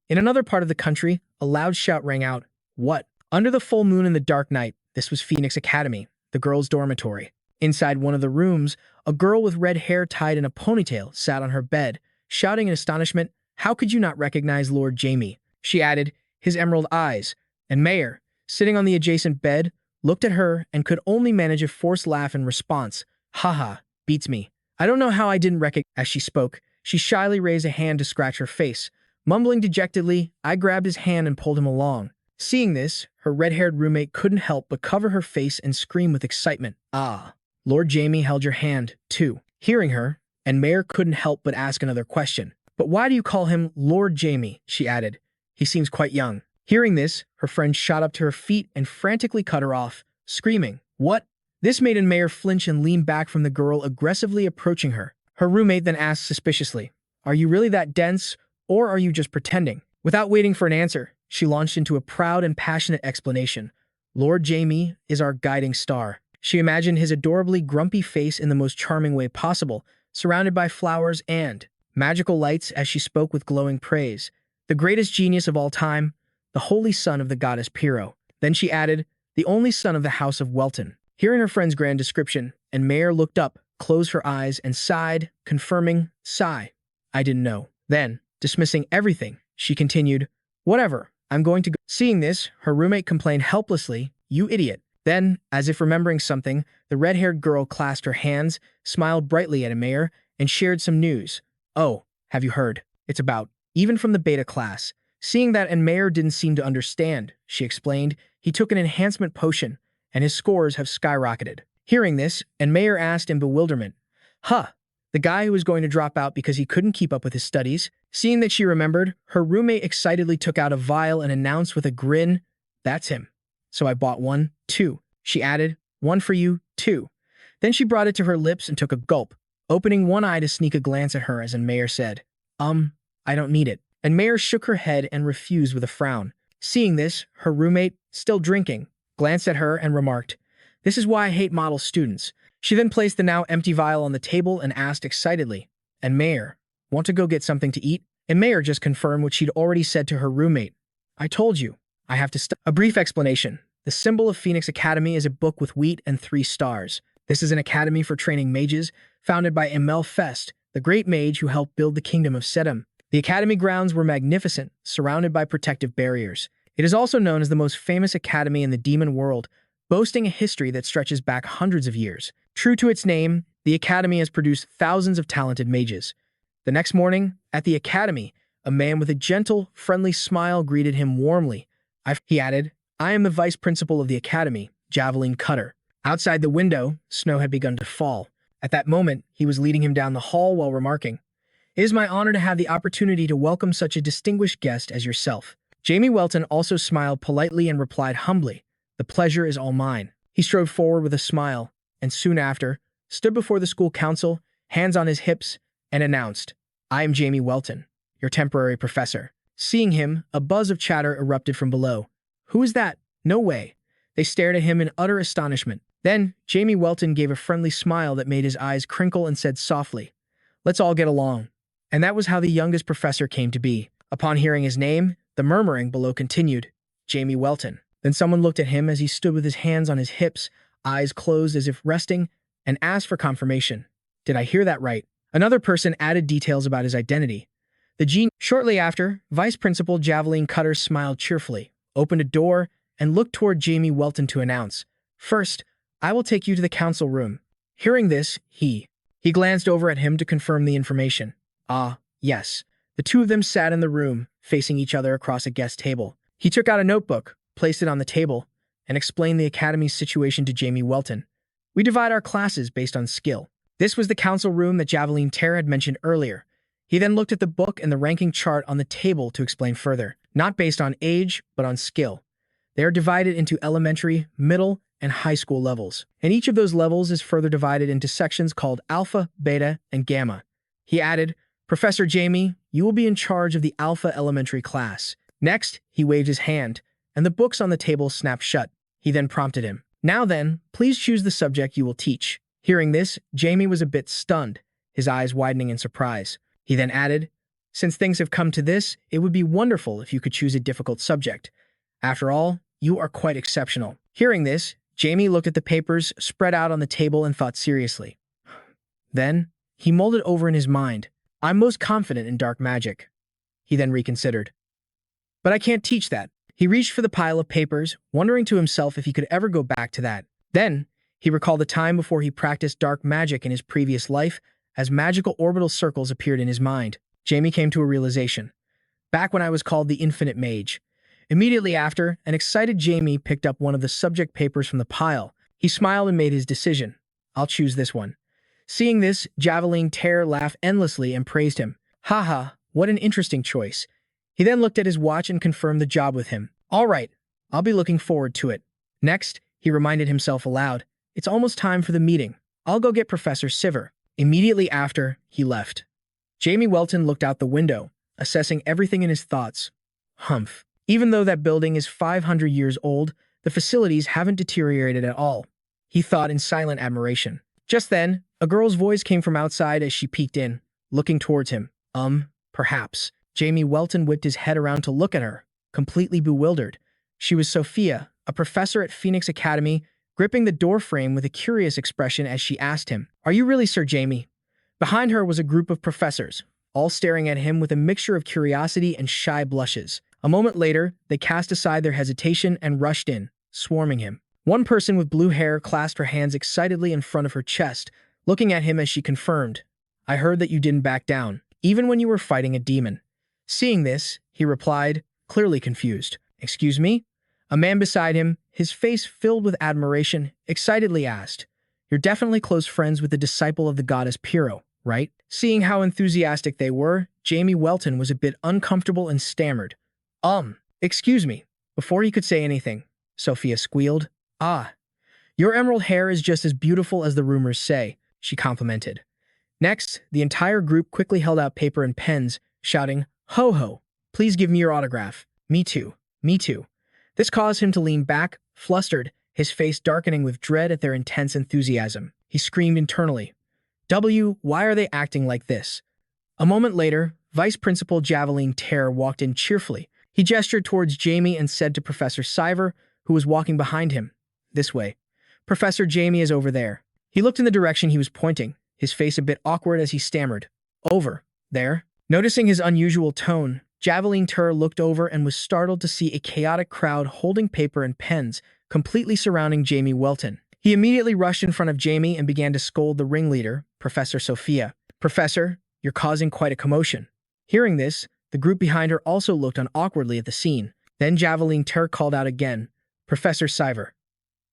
In another part of the country, a loud shout rang out, what? Under the full moon in the dark night, this was Phoenix Academy, the girls' dormitory. Inside one of the rooms, a girl with red hair tied in a ponytail sat on her bed, shouting in astonishment, how could you not recognize Lord Jamie? She added, his emerald eyes. And Mayor, sitting on the adjacent bed, looked at her and could only manage a forced laugh in response. Haha, beats me. I don't know how I didn't recognize. As she spoke, she shyly raised a hand to scratch her face. Mumbling dejectedly, I grabbed his hand and pulled him along. Seeing this, her red-haired roommate couldn't help but cover her face and scream with excitement. Ah. Lord Jamie held your hand, too. Hearing her, and Mayor couldn't help but ask another question. But why do you call him Lord Jamie? She added. He seems quite young. Hearing this, her friend shot up to her feet and frantically cut her off, screaming, what? This made Mayor flinch and lean back from the girl aggressively approaching her. Her roommate then asked suspiciously, are you really that dense, or are you just pretending? Without waiting for an answer, she launched into a proud and passionate explanation. Lord Jamie is our guiding star. She imagined his adorably grumpy face in the most charming way possible, surrounded by flowers and magical lights as she spoke with glowing praise. The greatest genius of all time, the holy son of the goddess Pyrrho. Then she added, the only son of the house of Welton. Hearing her friend's grand description, and Mayor looked up, closed her eyes, and sighed, confirming, sigh. I didn't know. Then, dismissing everything, she continued, whatever, I'm going to go. Seeing this, her roommate complained helplessly, you idiot. Then, as if remembering something, the red-haired girl clasped her hands, smiled brightly at Mayor, and shared some news. Oh, have you heard? It's about, even from the beta class. Seeing that Mayor didn't seem to understand, she explained, he took an enhancement potion, and his scores have skyrocketed. Hearing this, Mayor asked in bewilderment, huh, the guy who was going to drop out because he couldn't keep up with his studies? Seeing that she remembered, her roommate excitedly took out a vial and announced with a grin, that's him. So I bought one, too. She added, one for you, too. Then she brought it to her lips and took a gulp, opening one eye to sneak a glance at her as Mayor said, I don't need it. And Mayor shook her head and refused with a frown. Seeing this, her roommate, still drinking, glanced at her and remarked, this is why I hate model students. She then placed the now empty vial on the table and asked excitedly, and Mayor, want to go get something to eat? And Mayor just confirmed what she'd already said to her roommate. I told you, I have to A brief explanation. The symbol of Phoenix Academy is a book with wheat and 3 stars. This is an academy for training mages, founded by Emil Fest, the great mage who helped build the kingdom of Sedum. The academy grounds were magnificent, surrounded by protective barriers. It is also known as the most famous academy in the demon world, boasting a history that stretches back hundreds of years. True to its name, the academy has produced thousands of talented mages. The next morning, at the academy, a man with a gentle, friendly smile greeted him warmly. He added, I am the vice principal of the academy, Javelin Cutter. Outside the window, snow had begun to fall. At that moment, he was leading him down the hall while remarking, it is my honor to have the opportunity to welcome such a distinguished guest as yourself. Jamie Welton also smiled politely and replied humbly, the pleasure is all mine. He strode forward with a smile, and soon after, stood before the school council, hands on his hips, and announced, I am Jamie Welton, your temporary professor. Seeing him, a buzz of chatter erupted from below. Who is that? No way. They stared at him in utter astonishment. Then, Jamie Welton gave a friendly smile that made his eyes crinkle and said softly, let's all get along. And that was how the youngest professor came to be. Upon hearing his name, the murmuring below continued, Jamie Welton. Then someone looked at him as he stood with his hands on his hips, eyes closed as if resting, and asked for confirmation. Did I hear that right? Another person added details about his identity. The genius. Shortly after, Vice Principal Javelin Cutter smiled cheerfully, opened a door, and looked toward Jamie Welton to announce, "First, I will take you to the council room." Hearing this, he glanced over at him to confirm the information. Ah, yes. The two of them sat in the room, facing each other across a guest table. He took out a notebook, placed it on the table, and explained the academy's situation to Jamie Welton. "We divide our classes based on skill." This was the council room that Javelin Terra had mentioned earlier. He then looked at the book and the ranking chart on the table to explain further. Not based on age, but on skill. They are divided into elementary, middle, and high school levels. And each of those levels is further divided into sections called Alpha, Beta, and Gamma. He added, "Professor Jamie, you will be in charge of the Alpha elementary class." Next, he waved his hand, and the books on the table snapped shut. He then prompted him. "Now then, please choose the subject you will teach." Hearing this, Jamie was a bit stunned, his eyes widening in surprise. He then added, "Since things have come to this, it would be wonderful if you could choose a difficult subject. After all, you are quite exceptional." Hearing this, Jamie looked at the papers spread out on the table and thought seriously. Then, he mulled it over in his mind. "I'm most confident in dark magic." He then reconsidered. "But I can't teach that." He reached for the pile of papers, wondering to himself if he could ever go back to that. Then, he recalled the time before he practiced dark magic in his previous life, as magical orbital circles appeared in his mind. Jamie came to a realization. Back when I was called the Infinite Mage. Immediately after, an excited Jamie picked up one of the subject papers from the pile. He smiled and made his decision. "I'll choose this one." Seeing this, Javelin Terror laughed endlessly and praised him. "Haha, what an interesting choice." He then looked at his watch and confirmed the job with him. "All right, I'll be looking forward to it." Next, he reminded himself aloud, "It's almost time for the meeting. I'll go get Professor Siver." Immediately after, he left. Jamie Welton looked out the window, assessing everything in his thoughts. Humph. Even though that building is 500 years old, the facilities haven't deteriorated at all, he thought in silent admiration. Just then, a girl's voice came from outside as she peeked in, looking towards him. Perhaps. Jamie Welton whipped his head around to look at her, completely bewildered. She was Sophia, a professor at Phoenix Academy, gripping the doorframe with a curious expression as she asked him, "Are you really Sir Jamie?" Behind her was a group of professors, all staring at him with a mixture of curiosity and shy blushes. A moment later, they cast aside their hesitation and rushed in, swarming him. One person with blue hair clasped her hands excitedly in front of her chest, looking at him as she confirmed, "I heard that you didn't back down, even when you were fighting a demon." Seeing this, he replied, clearly confused. "Excuse me?" A man beside him, his face filled with admiration, excitedly asked, "You're definitely close friends with the disciple of the goddess Pyrrho, right?" Seeing how enthusiastic they were, Jamie Welton was a bit uncomfortable and stammered. Excuse me." Before he could say anything, Sophia squealed. "Ah, your emerald hair is just as beautiful as the rumors say," she complimented. Next, the entire group quickly held out paper and pens, shouting, "Ho ho, please give me your autograph." "Me too, me too." This caused him to lean back, flustered, his face darkening with dread at their intense enthusiasm. He screamed internally, Why are they acting like this?" A moment later, Vice Principal Javelin Terror walked in cheerfully. He gestured towards Jamie and said to Professor Siver, who was walking behind him, "This way. Professor Jamie is over there." He looked in the direction he was pointing, his face a bit awkward as he stammered, "Over there?" Noticing his unusual tone, Javelin Terror looked over and was startled to see a chaotic crowd holding paper and pens, completely surrounding Jamie Welton. He immediately rushed in front of Jamie and began to scold the ringleader, Professor Sophia. "Professor, you're causing quite a commotion." Hearing this, the group behind her also looked on awkwardly at the scene. Then Javelin Terror called out again, "Professor Siver."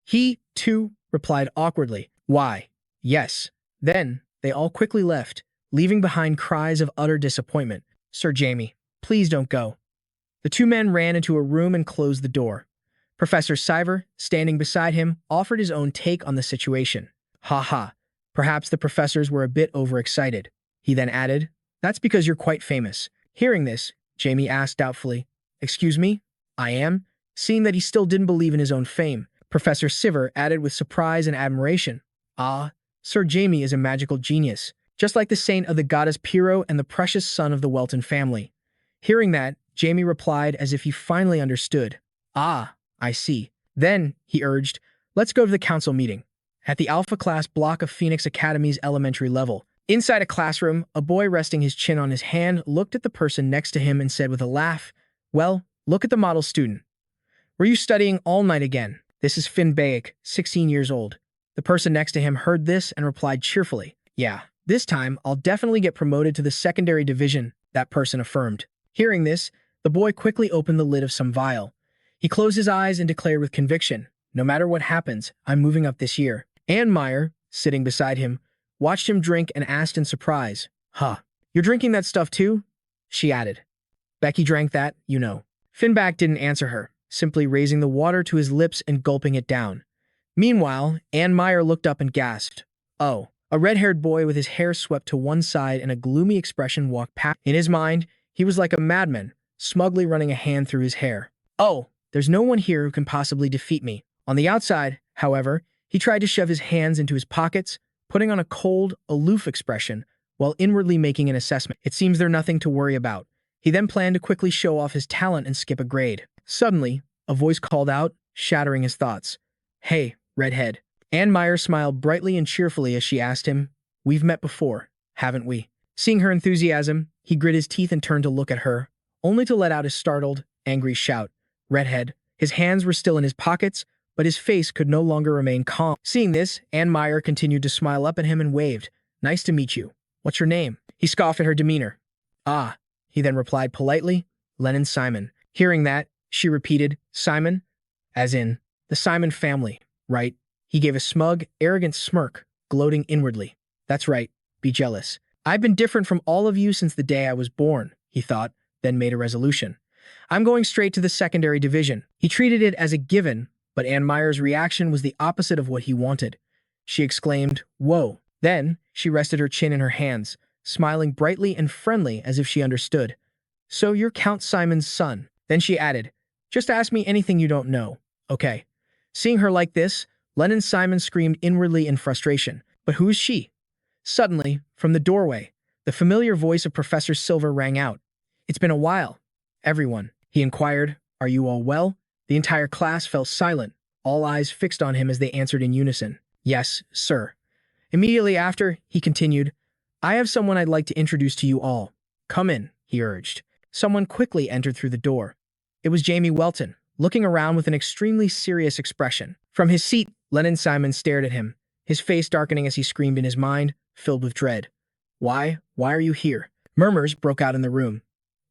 He, too, replied awkwardly, "Why, yes." Then, they all quickly left, leaving behind cries of utter disappointment. "Sir Jamie, please don't go." The two men ran into a room and closed the door. Professor Siver, standing beside him, offered his own take on the situation. "Ha ha, perhaps the professors were a bit overexcited." He then added, "That's because you're quite famous." Hearing this, Jamie asked doubtfully, "Excuse me? I am?" Seeing that he still didn't believe in his own fame, Professor Siver added with surprise and admiration, "Ah, Sir Jamie is a magical genius, just like the saint of the goddess Pyrrho and the precious son of the Welton family." Hearing that, Jamie replied as if he finally understood, "Ah, I see. Then, he urged, let's go to the council meeting. At the Alpha class block of Phoenix Academy's elementary level. Inside a classroom, a boy resting his chin on his hand looked at the person next to him and said with a laugh, well, look at the model student. Were you studying all night again? This is Finn Bayek, 16 years old. The person next to him heard this and replied cheerfully, yeah, this time I'll definitely get promoted to the secondary division, that person affirmed. Hearing this, the boy quickly opened the lid of some vial. He closed his eyes and declared with conviction, no matter what happens, I'm moving up this year. Anne Meyer, sitting beside him, watched him drink and asked in surprise, huh, you're drinking that stuff too? She added. Becky drank that, you know. Finback didn't answer her, simply raising the water to his lips and gulping it down. Meanwhile, Anne Meyer looked up and gasped. Oh, a red-haired boy with his hair swept to one side and a gloomy expression walked past. In his mind, he was like a madman, smugly running a hand through his hair. Oh, there's no one here who can possibly defeat me. On the outside, however, he tried to shove his hands into his pockets, putting on a cold, aloof expression, while inwardly making an assessment. It seems there's nothing to worry about. He then planned to quickly show off his talent and skip a grade. Suddenly, a voice called out, shattering his thoughts. Hey, redhead. Anne Meyer smiled brightly and cheerfully as she asked him, we've met before, haven't we? Seeing her enthusiasm, he grit his teeth and turned to look at her, only to let out a startled, angry shout. Redhead. His hands were still in his pockets, but his face could no longer remain calm. Seeing this, Anne Meyer continued to smile up at him and waved. Nice to meet you. What's your name? He scoffed at her demeanor. Ah, he then replied politely, Lennon Simon. Hearing that, she repeated, Simon? As in, the Simon family, right? He gave a smug, arrogant smirk, gloating inwardly. That's right, be jealous. I've been different from all of you since the day I was born, he thought, then made a resolution. I'm going straight to the secondary division. He treated it as a given, but Anne Meyer's reaction was the opposite of what he wanted. She exclaimed, whoa. Then, she rested her chin in her hands, smiling brightly and friendly as if she understood. So you're Count Simon's son. Then she added, just ask me anything you don't know. Okay. Seeing her like this, Lennon Simon screamed inwardly in frustration. But who is she? Suddenly, from the doorway, the familiar voice of Professor Silver rang out. It's been a while. Everyone, he inquired, are you all well? The entire class fell silent, all eyes fixed on him as they answered in unison. Yes, sir. Immediately after, he continued, I have someone I'd like to introduce to you all. Come in, he urged. Someone quickly entered through the door. It was Jamie Welton, looking around with an extremely serious expression. From his seat, Lennon Simon stared at him, his face darkening as he screamed in his mind, filled with dread. Why are you here? Murmurs broke out in the room.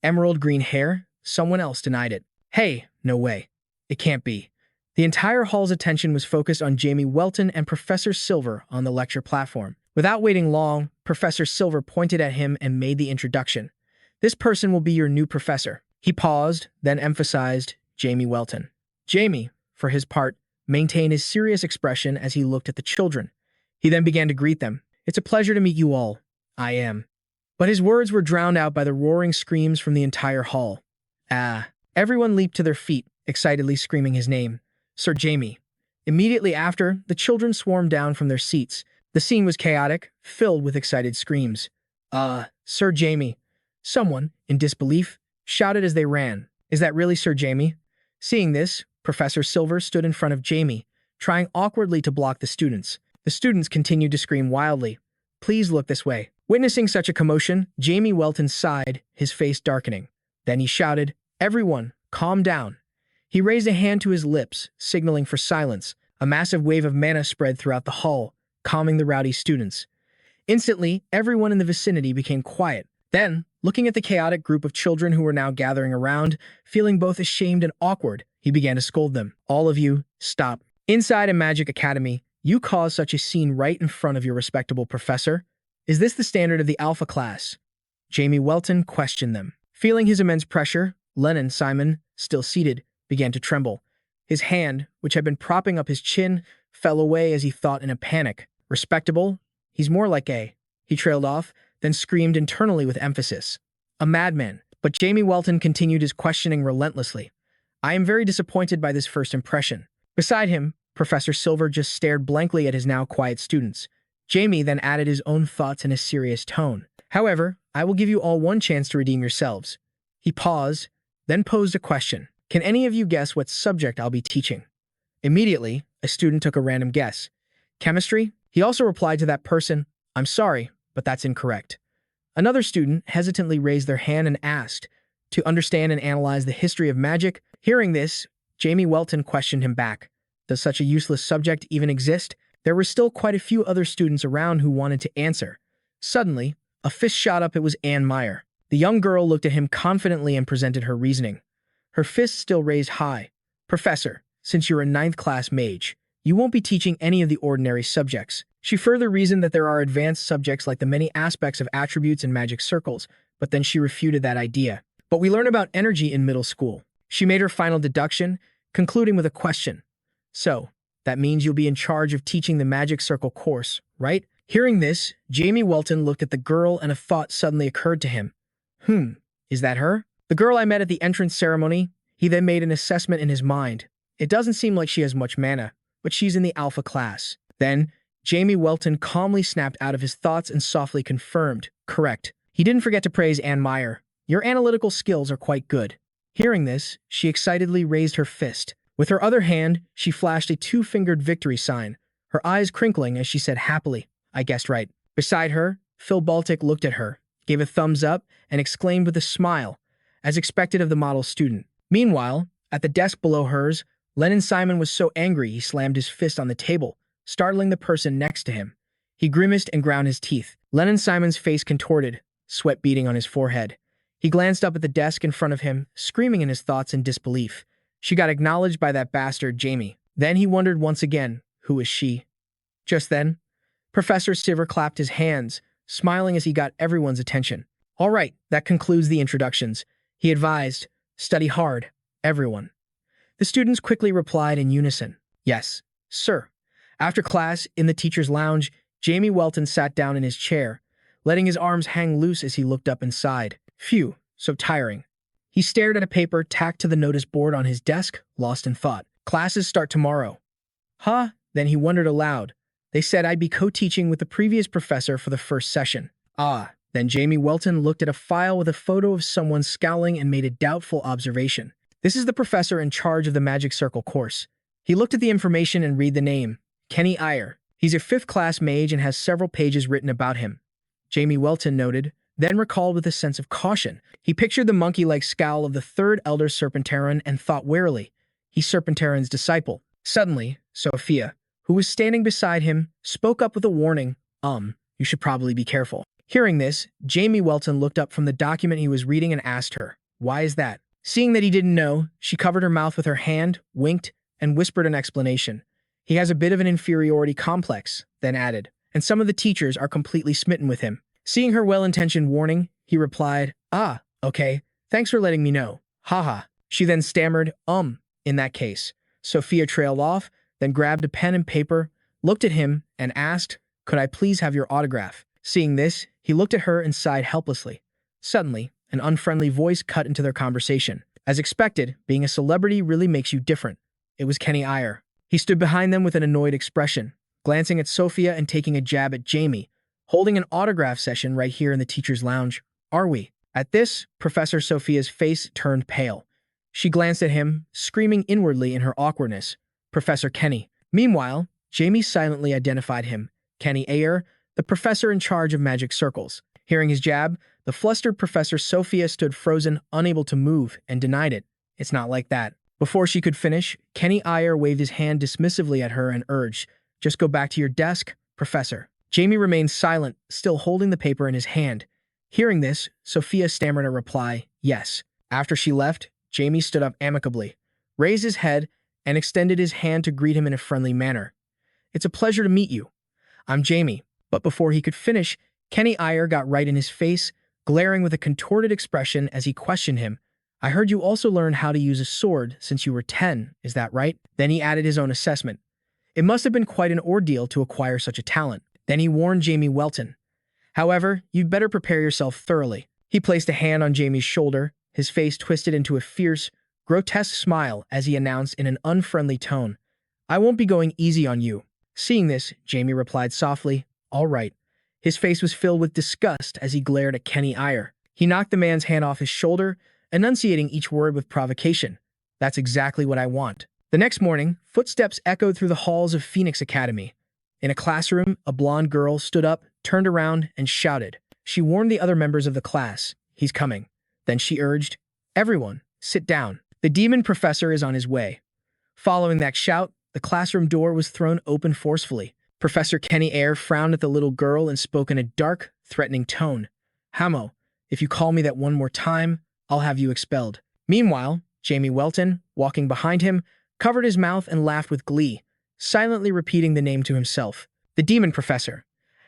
Emerald green hair? Someone else denied it. Hey, no way. It can't be. The entire hall's attention was focused on Jamie Welton and Professor Silver on the lecture platform. Without waiting long, Professor Silver pointed at him and made the introduction. This person will be your new professor. He paused, then emphasized Jamie Welton. Jamie, for his part, maintained his serious expression as he looked at the children. He then began to greet them. It's a pleasure to meet you all. I am. But his words were drowned out by the roaring screams from the entire hall. Ah. Everyone leaped to their feet, excitedly screaming his name. Sir Jamie. Immediately after, the children swarmed down from their seats. The scene was chaotic, filled with excited screams. Sir Jamie. Someone, in disbelief, shouted as they ran. Is that really Sir Jamie? Seeing this, Professor Silver stood in front of Jamie, trying awkwardly to block the students. The students continued to scream wildly. Please look this way. Witnessing such a commotion, Jamie Welton sighed, his face darkening. Then he shouted, Everyone, calm down. He raised a hand to his lips, signaling for silence. A massive wave of mana spread throughout the hall, calming the rowdy students. Instantly, everyone in the vicinity became quiet. Then, looking at the chaotic group of children who were now gathering around, feeling both ashamed and awkward, he began to scold them. All of you, stop. Inside a magic academy, you caused such a scene right in front of your respectable professor. Is this the standard of the Alpha class? Jamie Welton questioned them. Feeling his immense pressure, Lennon Simon, still seated, began to tremble. His hand, which had been propping up his chin, fell away as he thought in a panic. Respectable? He's more like a... He trailed off, then screamed internally with emphasis. A madman. But Jamie Welton continued his questioning relentlessly. I am very disappointed by this first impression. Beside him, Professor Silver just stared blankly at his now quiet students. Jamie then added his own thoughts in a serious tone. However, I will give you all one chance to redeem yourselves. He paused, then posed a question. Can any of you guess what subject I'll be teaching? Immediately, a student took a random guess. Chemistry? He also replied to that person, I'm sorry, but that's incorrect. Another student hesitantly raised their hand and asked to understand and analyze the history of magic. Hearing this, Jamie Welton questioned him back. Does such a useless subject even exist? There were still quite a few other students around who wanted to answer. Suddenly, a fist shot up. It was Anne Meyer. The young girl looked at him confidently and presented her reasoning. Her fist still raised high. Professor, since you're a ninth class mage, you won't be teaching any of the ordinary subjects. She further reasoned that there are advanced subjects like the many aspects of attributes and magic circles, but then she refuted that idea. But we learn about energy in middle school. She made her final deduction, concluding with a question. So, that means you'll be in charge of teaching the magic circle course, right? Hearing this, Jamie Welton looked at the girl and a thought suddenly occurred to him. Is that her? The girl I met at the entrance ceremony? He then made an assessment in his mind. It doesn't seem like she has much mana, but she's in the alpha class. Then, Jamie Welton calmly snapped out of his thoughts and softly confirmed, correct. He didn't forget to praise Anne Meyer. Your analytical skills are quite good. Hearing this, she excitedly raised her fist. With her other hand, she flashed a two-fingered victory sign, her eyes crinkling as she said happily, I guessed right. Beside her, Phil Baltic looked at her, gave a thumbs up, and exclaimed with a smile, as expected of the model student. Meanwhile, at the desk below hers, Lennon Simon was so angry he slammed his fist on the table, startling the person next to him. He grimaced and ground his teeth. Lennon Simon's face contorted, sweat beading on his forehead. He glanced up at the desk in front of him, screaming in his thoughts in disbelief. She got acknowledged by that bastard Jamie. Then he wondered once again, who is she? Just then, Professor Siver clapped his hands, smiling as he got everyone's attention. All right, that concludes the introductions. He advised, study hard, everyone. The students quickly replied in unison, yes, sir. After class, in the teacher's lounge, Jamie Welton sat down in his chair, letting his arms hang loose as he looked up and sighed. Phew, so tiring. He stared at a paper tacked to the notice board on his desk, lost in thought. Classes start tomorrow. Huh? Then he wondered aloud. They said I'd be co-teaching with the previous professor for the first session. Ah. Then Jamie Welton looked at a file with a photo of someone scowling and made a doubtful observation. This is the professor in charge of the Magic Circle course. He looked at the information and read the name. Kenny Iyer. He's a 5th class mage and has several pages written about him. Jamie Welton noted, then recalled with a sense of caution. He pictured the monkey-like scowl of the 3rd Elder Serpentarin and thought warily, he's Serpentarin's disciple. Suddenly, Sophia, who was standing beside him, spoke up with a warning, you should probably be careful. Hearing this, Jamie Welton looked up from the document he was reading and asked her, why is that? Seeing that he didn't know, she covered her mouth with her hand, winked, and whispered an explanation. He has a bit of an inferiority complex, then added, and some of the teachers are completely smitten with him. Seeing her well-intentioned warning, he replied, okay, thanks for letting me know. Haha. She then stammered, in that case. Sophia trailed off, then grabbed a pen and paper, looked at him, and asked, could I please have your autograph? Seeing this, he looked at her and sighed helplessly. Suddenly, an unfriendly voice cut into their conversation. As expected, being a celebrity really makes you different. It was Kenny Iyer. He stood behind them with an annoyed expression, glancing at Sophia and taking a jab at Jamie, holding an autograph session right here in the teacher's lounge. Are we? At this, Professor Sophia's face turned pale. She glanced at him, screaming inwardly in her awkwardness. Professor Kenny. Meanwhile, Jamie silently identified him. Kenny Ayer, the professor in charge of magic circles. Hearing his jab, the flustered Professor Sophia stood frozen, unable to move, and denied it. It's not like that. Before she could finish, Kenny Iyer waved his hand dismissively at her and urged, just go back to your desk, Professor. Jamie remained silent, still holding the paper in his hand. Hearing this, Sophia stammered a reply, yes. After she left, Jamie stood up amicably, raised his head, and extended his hand to greet him in a friendly manner. It's a pleasure to meet you. I'm Jamie. But before he could finish, Kenny Iyer got right in his face, glaring with a contorted expression as he questioned him. I heard you also learned how to use a sword since you were 10, is that right? Then he added his own assessment. It must have been quite an ordeal to acquire such a talent. Then he warned Jamie Welton. However, you'd better prepare yourself thoroughly. He placed a hand on Jamie's shoulder, his face twisted into a fierce, grotesque smile as he announced in an unfriendly tone, I won't be going easy on you. Seeing this, Jamie replied softly, all right. His face was filled with disgust as he glared at Kenny Iyer. He knocked the man's hand off his shoulder, enunciating each word with provocation. That's exactly what I want. The next morning, footsteps echoed through the halls of Phoenix Academy. In a classroom, a blonde girl stood up, turned around, and shouted. She warned the other members of the class, "He's coming." Then she urged, "Everyone, sit down. The demon professor is on his way." Following that shout, the classroom door was thrown open forcefully. Professor Kenny Ayer frowned at the little girl and spoke in a dark, threatening tone. "Hamo, if you call me that one more time, I'll have you expelled." Meanwhile, Jamie Welton, walking behind him, covered his mouth and laughed with glee, silently repeating the name to himself. The demon professor.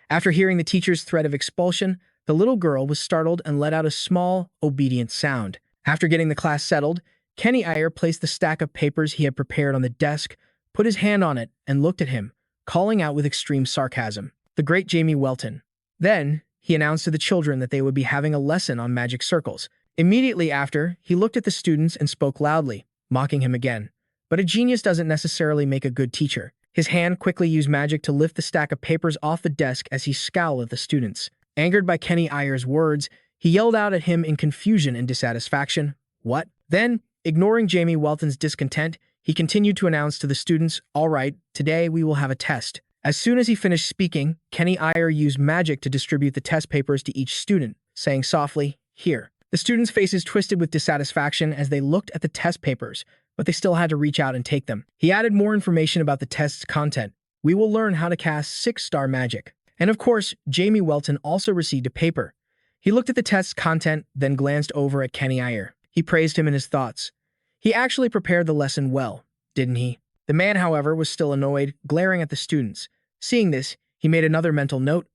After hearing the teacher's threat of expulsion, the little girl was startled and let out a small, obedient sound. After getting the class settled, Kenny Ayer placed the stack of papers he had prepared on the desk, put his hand on it, and looked at him, calling out with extreme sarcasm, "The great Jamie Welton." Then, he announced to the children that they would be having a lesson on magic circles. Immediately after, he looked at the students and spoke loudly, mocking him again. But a genius doesn't necessarily make a good teacher. His hand quickly used magic to lift the stack of papers off the desk as he scowled at the students. Angered by Kenny Ayer's words, he yelled out at him in confusion and dissatisfaction, "What?" Then, ignoring Jamie Welton's discontent, he continued to announce to the students, "All right, today we will have a test." As soon as he finished speaking, Kenny Ayer used magic to distribute the test papers to each student, saying softly, "Here." The students' faces twisted with dissatisfaction as they looked at the test papers, but they still had to reach out and take them. He added more information about the test's content. "We will learn how to cast 6-star magic." And of course, Jamie Welton also received a paper. He looked at the test's content, then glanced over at Kenny Ayer. He praised him in his thoughts. He actually prepared the lesson well, didn't he? The man, however, was still annoyed, glaring at the students. Seeing this, he made another mental note.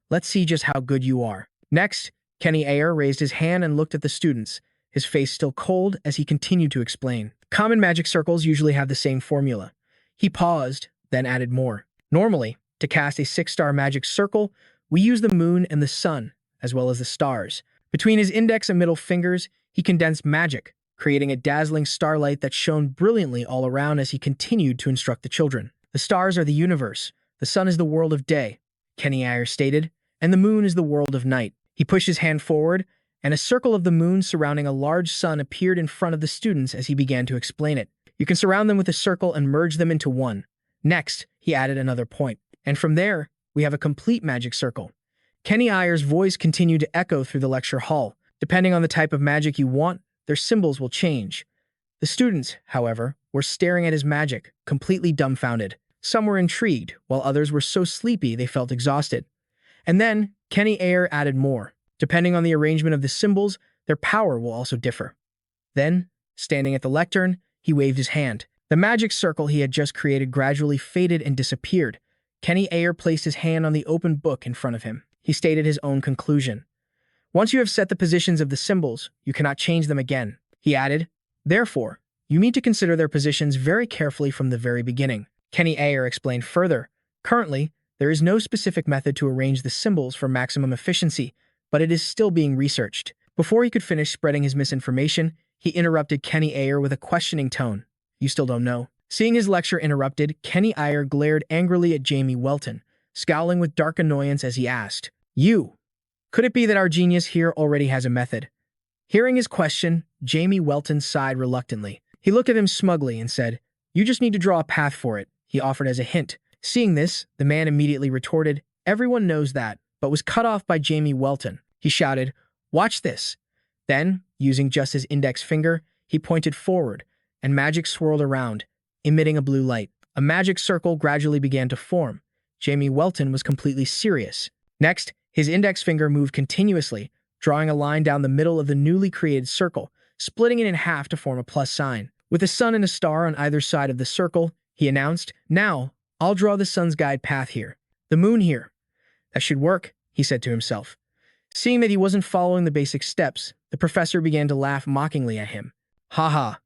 "Let's see just how good you are." Next, Kenny Ayer raised his hand and looked at the students, his face still cold as he continued to explain. "Common magic circles usually have the same formula." He paused, then added more. "Normally, to cast a 6-star magic circle, we use the moon and the sun, as well as the stars." Between his index and middle fingers, he condensed magic, creating a dazzling starlight that shone brilliantly all around as he continued to instruct the children. "The stars are the universe, the sun is the world of day," Kenny Ayer stated, "and the moon is the world of night." He pushed his hand forward, and a circle of the moon surrounding a large sun appeared in front of the students as he began to explain it. "You can surround them with a circle and merge them into one." Next, he added another point. "And from there, we have a complete magic circle." Kenny Ayer's voice continued to echo through the lecture hall. Depending on the type of magic you want, their symbols will change. The students, however, were staring at his magic, completely dumbfounded. Some were intrigued, while others were so sleepy they felt exhausted. And then, Kenny Ayer added more. Depending on the arrangement of the symbols, their power will also differ. Then, standing at the lectern, he waved his hand. The magic circle he had just created gradually faded and disappeared. Kenny Ayer placed his hand on the open book in front of him. He stated his own conclusion. "Once you have set the positions of the symbols, you cannot change them again." He added, "Therefore, you need to consider their positions very carefully from the very beginning." Kenny Ayer explained further, "Currently, there is no specific method to arrange the symbols for maximum efficiency, but it is still being researched." Before he could finish spreading his misinformation, he interrupted Kenny Ayer with a questioning tone. "You still don't know?" Seeing his lecture interrupted, Kenny Ayer glared angrily at Jamie Welton, scowling with dark annoyance as he asked, "You, could it be that our genius here already has a method?" Hearing his question, Jamie Welton sighed reluctantly. He looked at him smugly and said, "You just need to draw a path for it," he offered as a hint. Seeing this, the man immediately retorted, "Everyone knows that," but was cut off by Jamie Welton. He shouted, "Watch this." Then, using just his index finger, he pointed forward, and magic swirled around, emitting a blue light. A magic circle gradually began to form. Jamie Welton was completely serious. Next, his index finger moved continuously, drawing a line down the middle of the newly created circle, splitting it in half to form a plus sign. With a sun and a star on either side of the circle, he announced, "Now, I'll draw the sun's guide path here. The moon here. That should work," he said to himself. Seeing that he wasn't following the basic steps, the professor began to laugh mockingly at him. "Ha ha.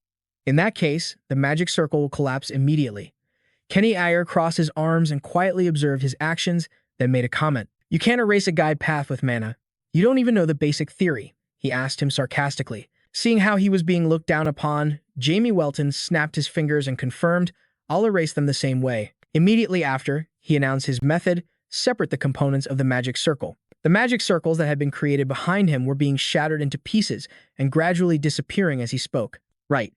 In that case, the magic circle will collapse immediately." Kenny Ayer crossed his arms and quietly observed his actions, then made a comment. "You can't erase a guide path with mana. You don't even know the basic theory," he asked him sarcastically. Seeing how he was being looked down upon, Jamie Welton snapped his fingers and confirmed, "I'll erase them the same way." Immediately after, he announced his method, separate the components of the magic circle. The magic circles that had been created behind him were being shattered into pieces and gradually disappearing as he spoke. "Right.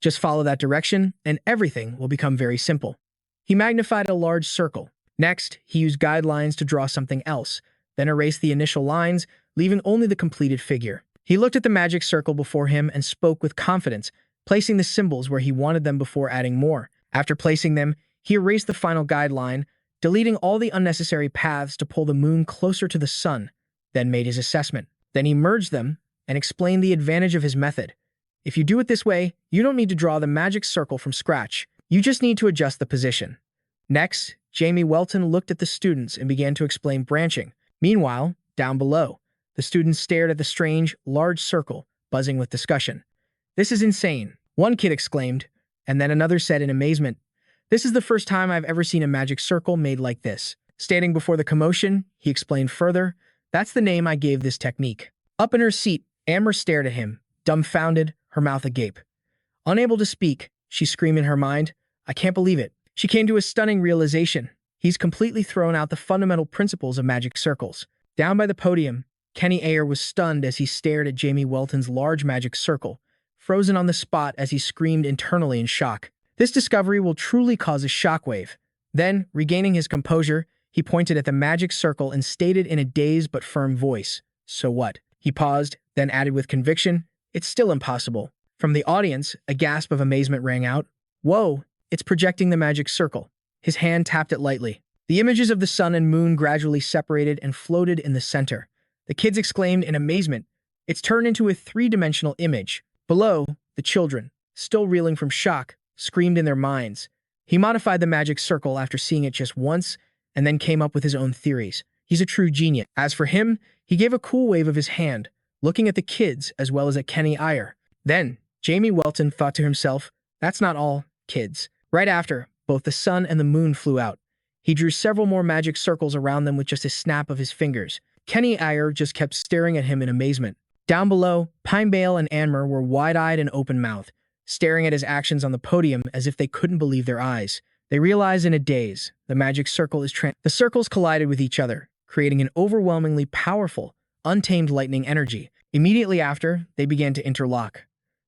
Just follow that direction, and everything will become very simple. He magnified a large circle. Next, he used guidelines to draw something else, then erased the initial lines, leaving only the completed figure. He looked at the magic circle before him and spoke with confidence, placing the symbols where he wanted them before adding more. After placing them, he erased the final guideline, deleting all the unnecessary paths to pull the moon closer to the sun, then made his assessment. Then he merged them and explained the advantage of his method. If you do it this way, you don't need to draw the magic circle from scratch. You just need to adjust the position. Next, Jamie Welton looked at the students and began to explain branching. Meanwhile, down below, the students stared at the strange, large circle, buzzing with discussion. "This is insane," one kid exclaimed, and then another said in amazement, "This is the first time I've ever seen a magic circle made like this." Standing before the commotion, he explained further, "That's the name I gave this technique." Up in her seat, Amber stared at him, dumbfounded, her mouth agape. Unable to speak, she screamed in her mind, "I can't believe it." She came to a stunning realization. He's completely thrown out the fundamental principles of magic circles. Down by the podium, Kenny Ayer was stunned as he stared at Jamie Welton's large magic circle, frozen on the spot as he screamed internally in shock. This discovery will truly cause a shockwave. Then, regaining his composure, he pointed at the magic circle and stated in a dazed but firm voice, "So what?" He paused, then added with conviction, "It's still impossible." From the audience, a gasp of amazement rang out. "Whoa, it's projecting the magic circle." His hand tapped it lightly. The images of the sun and moon gradually separated and floated in the center. The kids exclaimed in amazement, "It's turned into a three-dimensional image." Below, the children, still reeling from shock, screamed in their minds. He modified the magic circle after seeing it just once, and then came up with his own theories. He's a true genius. As for him, he gave a cool wave of his hand, looking at the kids as well as at Kenny Ayer. Then, Jamie Welton thought to himself, "That's not all, kids." Right after, both the sun and the moon flew out. He drew several more magic circles around them with just a snap of his fingers. Kenny Ayer just kept staring at him in amazement. Down below, Pinebale and Anmer were wide-eyed and open-mouthed, staring at his actions on the podium as if they couldn't believe their eyes. They realized in a daze, the magic circle is The circles collided with each other, creating an overwhelmingly powerful, untamed lightning energy. Immediately after, they began to interlock.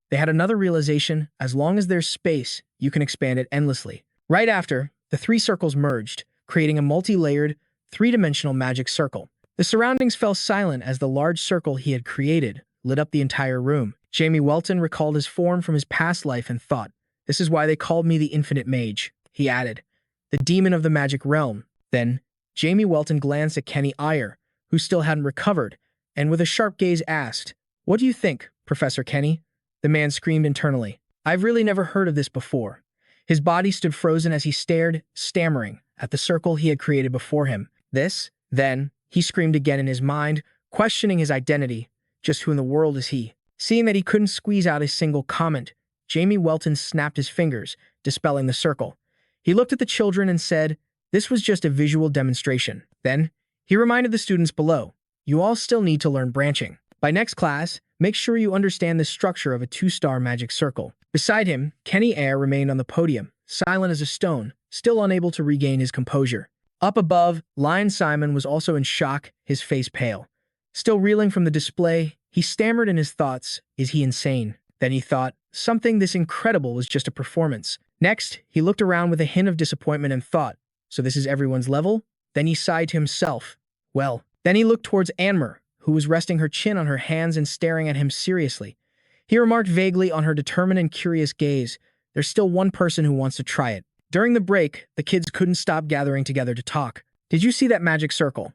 They had another realization: as long as there's space, you can expand it endlessly. Right after, the three circles merged, creating a multi-layered, three-dimensional magic circle. The surroundings fell silent as the large circle he had created lit up the entire room. Jamie Welton recalled his form from his past life and thought, "This is why they called me the Infinite Mage," he added, "the demon of the magic realm." Then, Jamie Welton glanced at Kenny Ayer, who still hadn't recovered, and with a sharp gaze asked, "What do you think, Professor Kenny?" The man screamed internally, "I've really never heard of this before." His body stood frozen as he stared, stammering, at the circle he had created before him. "This?" Then, he screamed again in his mind, questioning his identity. Just who in the world is he? Seeing that he couldn't squeeze out a single comment, Jamie Welton snapped his fingers, dispelling the circle. He looked at the children and said, "This was just a visual demonstration." Then, he reminded the students below, "You all still need to learn branching. By next class, make sure you understand the structure of a two-star magic circle." Beside him, Kenny Ayer remained on the podium, silent as a stone, still unable to regain his composure. Up above, Lion Simon was also in shock, his face pale. Still reeling from the display, he stammered in his thoughts, "Is he insane?" Then he thought, something this incredible was just a performance. Next, he looked around with a hint of disappointment and thought, "So this is everyone's level?" Then he sighed to himself. Well, then he looked towards Anmer, who was resting her chin on her hands and staring at him seriously. He remarked vaguely on her determined and curious gaze, "There's still one person who wants to try it." During the break, the kids couldn't stop gathering together to talk. "Did you see that magic circle?"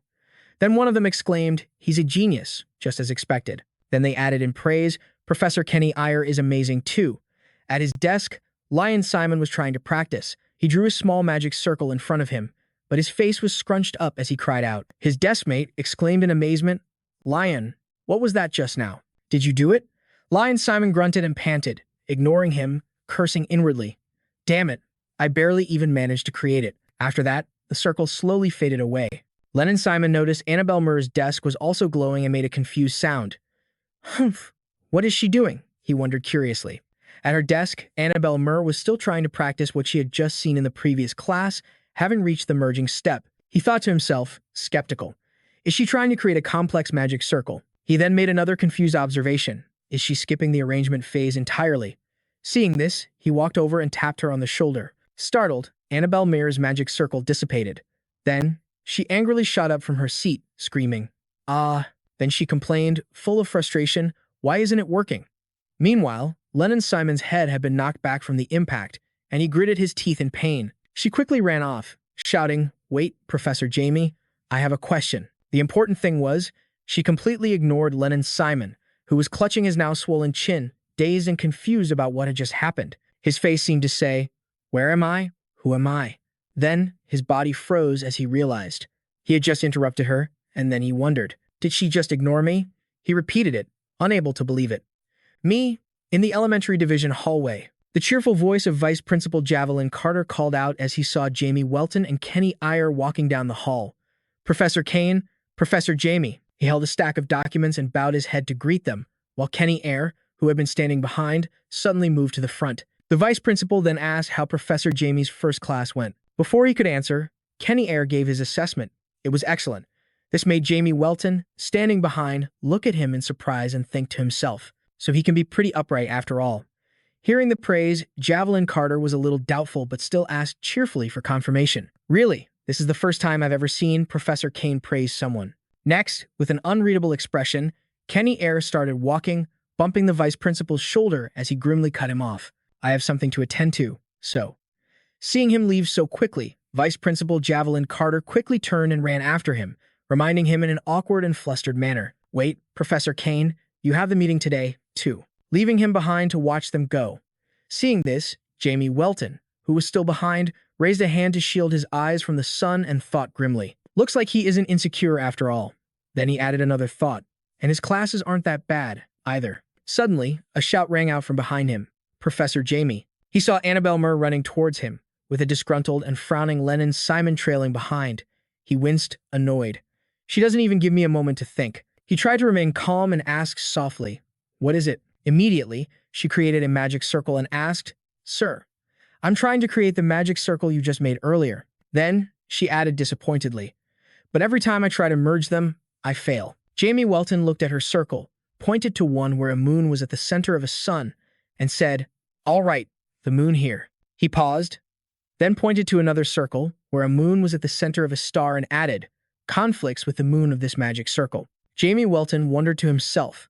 Then one of them exclaimed, "He's a genius," just as expected. Then they added in praise, "Professor Kenny Ayer is amazing too." At his desk, Lion Simon was trying to practice. He drew a small magic circle in front of him, but his face was scrunched up as he cried out. His deskmate exclaimed in amazement, "Lion, what was that just now? Did you do it?" Lion Simon grunted and panted, ignoring him, cursing inwardly. "Damn it, I barely even managed to create it." After that, the circle slowly faded away. Lennon Simon noticed Annabelle Murr's desk was also glowing and made a confused sound. "Humph, what is she doing?" he wondered curiously. At her desk, Annabelle Murr was still trying to practice what she had just seen in the previous class, having reached the merging step. He thought to himself, skeptical. Is she trying to create a complex magic circle? He then made another confused observation. Is she skipping the arrangement phase entirely? Seeing this, he walked over and tapped her on the shoulder. Startled, Annabelle Mirror's magic circle dissipated. Then, she angrily shot up from her seat, screaming, "Ah!" Then she complained, full of frustration, "Why isn't it working?" Meanwhile, Lennon Simon's head had been knocked back from the impact, and he gritted his teeth in pain. She quickly ran off, shouting, "Wait, Professor Jamie, I have a question." The important thing was, she completely ignored Lennon Simon, who was clutching his now swollen chin, dazed and confused about what had just happened. His face seemed to say, "Where am I? Who am I?" Then, his body froze as he realized. He had just interrupted her, and then he wondered, did she just ignore me? He repeated it, unable to believe it. "Me?" In the elementary division hallway, the cheerful voice of Vice Principal Javelin Carter called out as he saw Jamie Welton and Kenny Iyer walking down the hall. "Professor Kane, Professor Jamie." He held a stack of documents and bowed his head to greet them, while Kenny Eyre, who had been standing behind, suddenly moved to the front. The vice principal then asked how Professor Jamie's first class went. Before he could answer, Kenny Eyre gave his assessment. It was excellent. This made Jamie Welton, standing behind, look at him in surprise and think to himself, so he can be pretty upright after all. Hearing the praise, Javelin Carter was a little doubtful but still asked cheerfully for confirmation. "Really, this is the first time I've ever seen Professor Kane praise someone." Next, with an unreadable expression, Kenny Eyre started walking, bumping the vice principal's shoulder as he grimly cut him off. "I have something to attend to, so." Seeing him leave so quickly, Vice Principal Javelin Carter quickly turned and ran after him, reminding him in an awkward and flustered manner, "Wait, Professor Kane, you have the meeting today, too." Leaving him behind to watch them go. Seeing this, Jamie Welton, who was still behind, raised a hand to shield his eyes from the sun and thought grimly, "Looks like he isn't insecure after all." Then he added another thought, "And his classes aren't that bad, either." Suddenly, a shout rang out from behind him, "Professor Jamie." He saw Annabelle Murr running towards him, with a disgruntled and frowning Lennon Simon trailing behind. He winced, annoyed. "She doesn't even give me a moment to think." He tried to remain calm and asked softly, "What is it?" Immediately, she created a magic circle and asked, "Sir, I'm trying to create the magic circle you just made earlier." Then, she added disappointedly, "But every time I try to merge them, I fail." Jamie Welton looked at her circle, pointed to one where a moon was at the center of a sun, and said, "All right, the moon here." He paused, then pointed to another circle where a moon was at the center of a star and added, "Conflicts with the moon of this magic circle." Jamie Welton wondered to himself,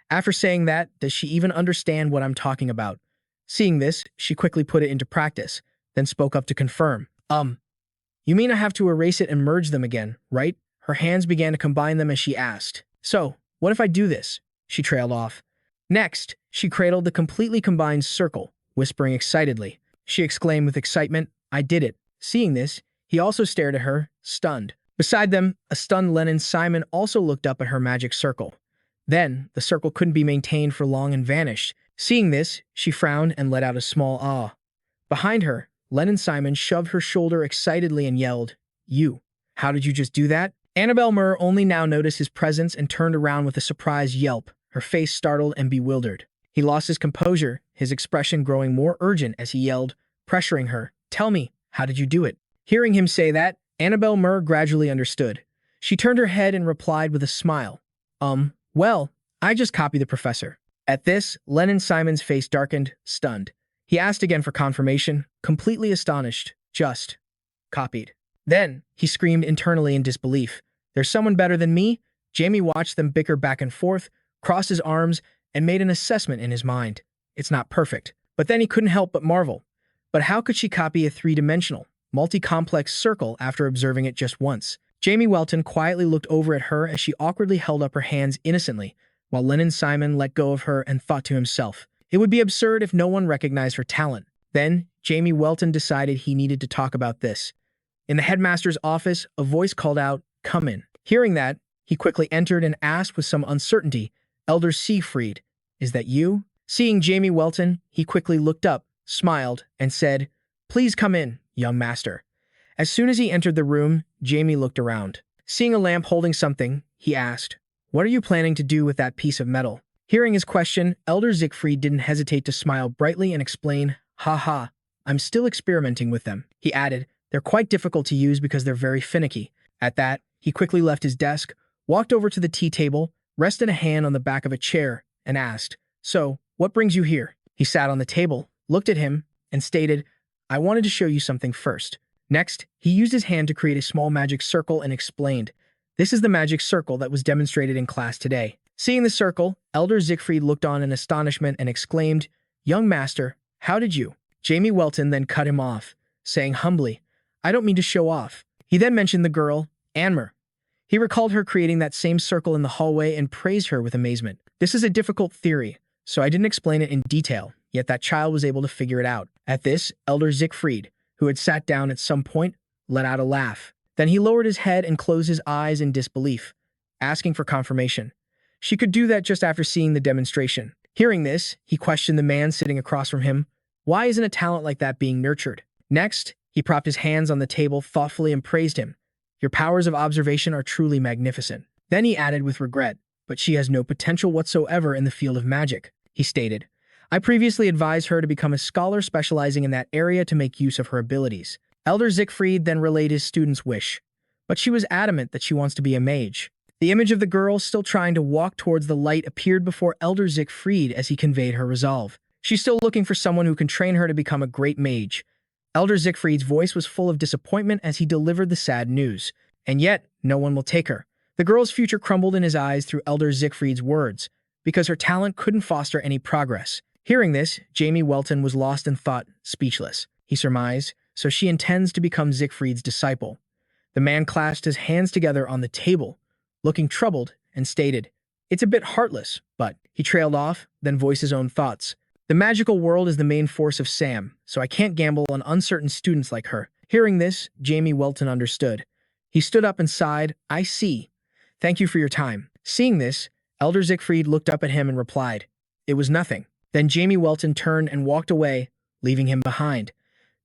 after saying that, does she even understand what I'm talking about? Seeing this, she quickly put it into practice, then spoke up to confirm. You mean I have to erase it and merge them again, right?" Her hands began to combine them as she asked. "So, what if I do this?" She trailed off. Next, she cradled the completely combined circle, whispering excitedly. She exclaimed with excitement, "I did it." Seeing this, he also stared at her, stunned. Beside them, a stunned Lennon Simon also looked up at her magic circle. Then, the circle couldn't be maintained for long and vanished. Seeing this, she frowned and let out a small ah. Behind her, Lennon Simon shoved her shoulder excitedly and yelled, "You, how did you just do that?" Annabelle Murr only now noticed his presence and turned around with a surprised yelp, her face startled and bewildered. He lost his composure, his expression growing more urgent as he yelled, pressuring her, "Tell me, how did you do it?" Hearing him say that, Annabelle Murr gradually understood. She turned her head and replied with a smile, Well, I just copied the professor." At this, Lennon Simon's face darkened, stunned. He asked again for confirmation, completely astonished. "Just copied." Then, he screamed internally in disbelief. "There's someone better than me?" Jamie watched them bicker back and forth, crossed his arms, and made an assessment in his mind. It's not perfect. But then he couldn't help but marvel. But how could she copy a three-dimensional, multi-complex circle after observing it just once? Jamie Welton quietly looked over at her as she awkwardly held up her hands innocently, while Lennon Simon let go of her and thought to himself, it would be absurd if no one recognized her talent. Then, Jamie Welton decided he needed to talk about this. In the headmaster's office, a voice called out, "Come in." Hearing that, he quickly entered and asked with some uncertainty, "Elder Siegfried, is that you?" Seeing Jamie Welton, he quickly looked up, smiled, and said, "Please come in, young master." As soon as he entered the room, Jamie looked around. Seeing a lamp holding something, he asked, "What are you planning to do with that piece of metal?" Hearing his question, Elder Siegfried didn't hesitate to smile brightly and explain, "Ha, I'm still experimenting with them." He added, "They're quite difficult to use because they're very finicky." At that, he quickly left his desk, walked over to the tea table, rested a hand on the back of a chair, and asked, "So, what brings you here?" He sat on the table, looked at him, and stated, "I wanted to show you something first." Next, he used his hand to create a small magic circle and explained, "This is the magic circle that was demonstrated in class today." Seeing the circle, Elder Siegfried looked on in astonishment and exclaimed, "Young master, how did you?" Jamie Welton then cut him off, saying humbly, "I don't mean to show off." He then mentioned the girl, Anmer. He recalled her creating that same circle in the hallway and praised her with amazement. "This is a difficult theory, so I didn't explain it in detail, yet that child was able to figure it out." At this, Elder Siegfried, who had sat down at some point, let out a laugh. Then he lowered his head and closed his eyes in disbelief, asking for confirmation. She could do that just after seeing the demonstration. Hearing this, he questioned the man sitting across from him. Why isn't a talent like that being nurtured? Next, he propped his hands on the table thoughtfully and praised him. "Your powers of observation are truly magnificent." Then he added with regret, "But she has no potential whatsoever in the field of magic." He stated, "I previously advised her to become a scholar specializing in that area to make use of her abilities." Elder Siegfried then relayed his student's wish, but she was adamant that she wants to be a mage. The image of the girl still trying to walk towards the light appeared before Elder Siegfried as he conveyed her resolve. She's still looking for someone who can train her to become a great mage. Elder Siegfried's voice was full of disappointment as he delivered the sad news. And yet, no one will take her. The girl's future crumbled in his eyes through Elder Siegfried's words, because her talent couldn't foster any progress. Hearing this, Jamie Welton was lost in thought, speechless. He surmised, so she intends to become Siegfried's disciple. The man clasped his hands together on the table, looking troubled, and stated, "It's a bit heartless, but..." He trailed off, then voiced his own thoughts. "The magical world is the main force of Sam, so I can't gamble on uncertain students like her." Hearing this, Jamie Welton understood. He stood up and sighed, "I see. Thank you for your time." Seeing this, Elder Siegfried looked up at him and replied, "It was nothing." Then Jamie Welton turned and walked away, leaving him behind.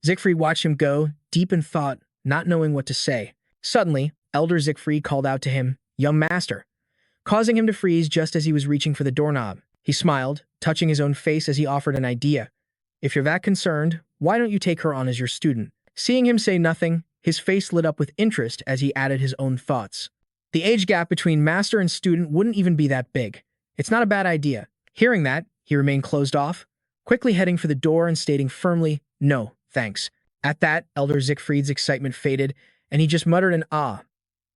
Siegfried watched him go, deep in thought, not knowing what to say. Suddenly, Elder Siegfried called out to him, "Young master," causing him to freeze just as he was reaching for the doorknob. He smiled, touching his own face as he offered an idea. "If you're that concerned, why don't you take her on as your student?" Seeing him say nothing, his face lit up with interest as he added his own thoughts. The age gap between master and student wouldn't even be that big. It's not a bad idea. Hearing that, he remained closed off, quickly heading for the door and stating firmly, "No, thanks." At that, Elder Siegfried's excitement faded, and he just muttered an "ah"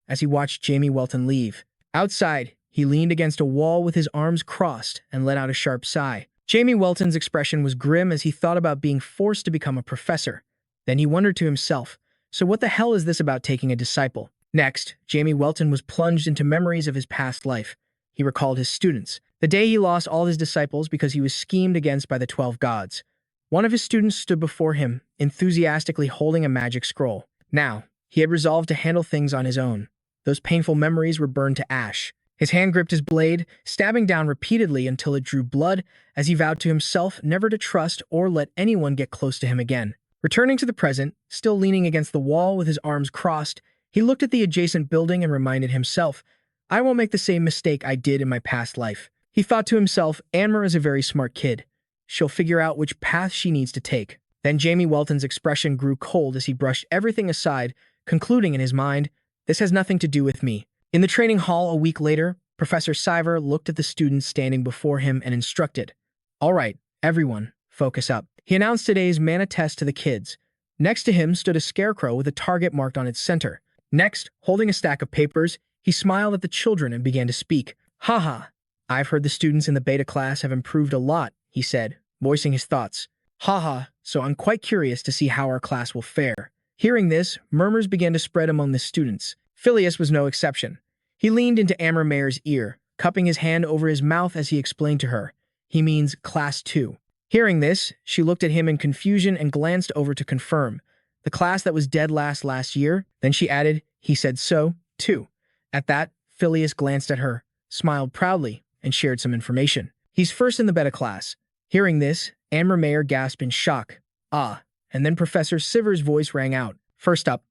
as he watched Jamie Welton leave. Outside, he leaned against a wall with his arms crossed and let out a sharp sigh. Jamie Welton's expression was grim as he thought about being forced to become a professor. Then he wondered to himself, so what the hell is this about taking a disciple? Next, Jamie Welton was plunged into memories of his past life. He recalled his students. The day he lost all his disciples because he was schemed against by the 12 gods. One of his students stood before him, enthusiastically holding a magic scroll. Now, he had resolved to handle things on his own. Those painful memories were burned to ash. His hand gripped his blade, stabbing down repeatedly until it drew blood, as he vowed to himself never to trust or let anyone get close to him again. Returning to the present, still leaning against the wall with his arms crossed, he looked at the adjacent building and reminded himself, "I won't make the same mistake I did in my past life." He thought to himself, Anmer is a very smart kid. She'll figure out which path she needs to take. Then Jamie Welton's expression grew cold as he brushed everything aside, concluding in his mind, "This has nothing to do with me." In the training hall a week later, Professor Siver looked at the students standing before him and instructed, "All right, everyone, focus up." He announced today's mana test to the kids. Next to him stood a scarecrow with a target marked on its center. Next, holding a stack of papers, he smiled at the children and began to speak. "Haha, I've heard the students in the beta class have improved a lot," he said, voicing his thoughts. "Haha, so I'm quite curious to see how our class will fare." Hearing this, murmurs began to spread among the students. Phileas was no exception. He leaned into Amber Mayer's ear, cupping his hand over his mouth as he explained to her, "He means Class 2. Hearing this, she looked at him in confusion and glanced over to confirm. "The class that was dead last year?" Then she added, "He said so, too." At that, Phileas glanced at her, smiled proudly, and shared some information. "He's first in the beta class." Hearing this, Amber Mayer gasped in shock. "Ah," and then Professor Siver's voice rang out. "First up,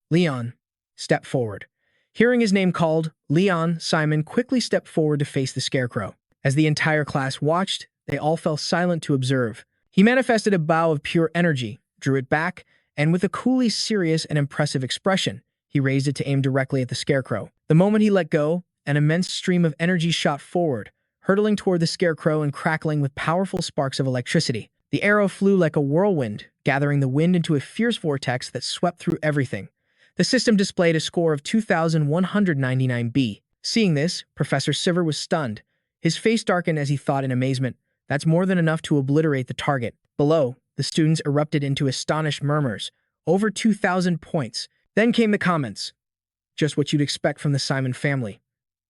Leon, step forward." Hearing his name called, Leon Simon quickly stepped forward to face the scarecrow. As the entire class watched, they all fell silent to observe. He manifested a bow of pure energy, drew it back, and with a coolly serious and impressive expression, he raised it to aim directly at the scarecrow. The moment he let go, an immense stream of energy shot forward, hurtling toward the scarecrow and crackling with powerful sparks of electricity. The arrow flew like a whirlwind, gathering the wind into a fierce vortex that swept through everything. The system displayed a score of 2,199B. Seeing this, Professor Sivert was stunned. His face darkened as he thought in amazement, "That's more than enough to obliterate the target." Below, the students erupted into astonished murmurs. Over 2,000 points. Then came the comments. Just what you'd expect from the Simon family.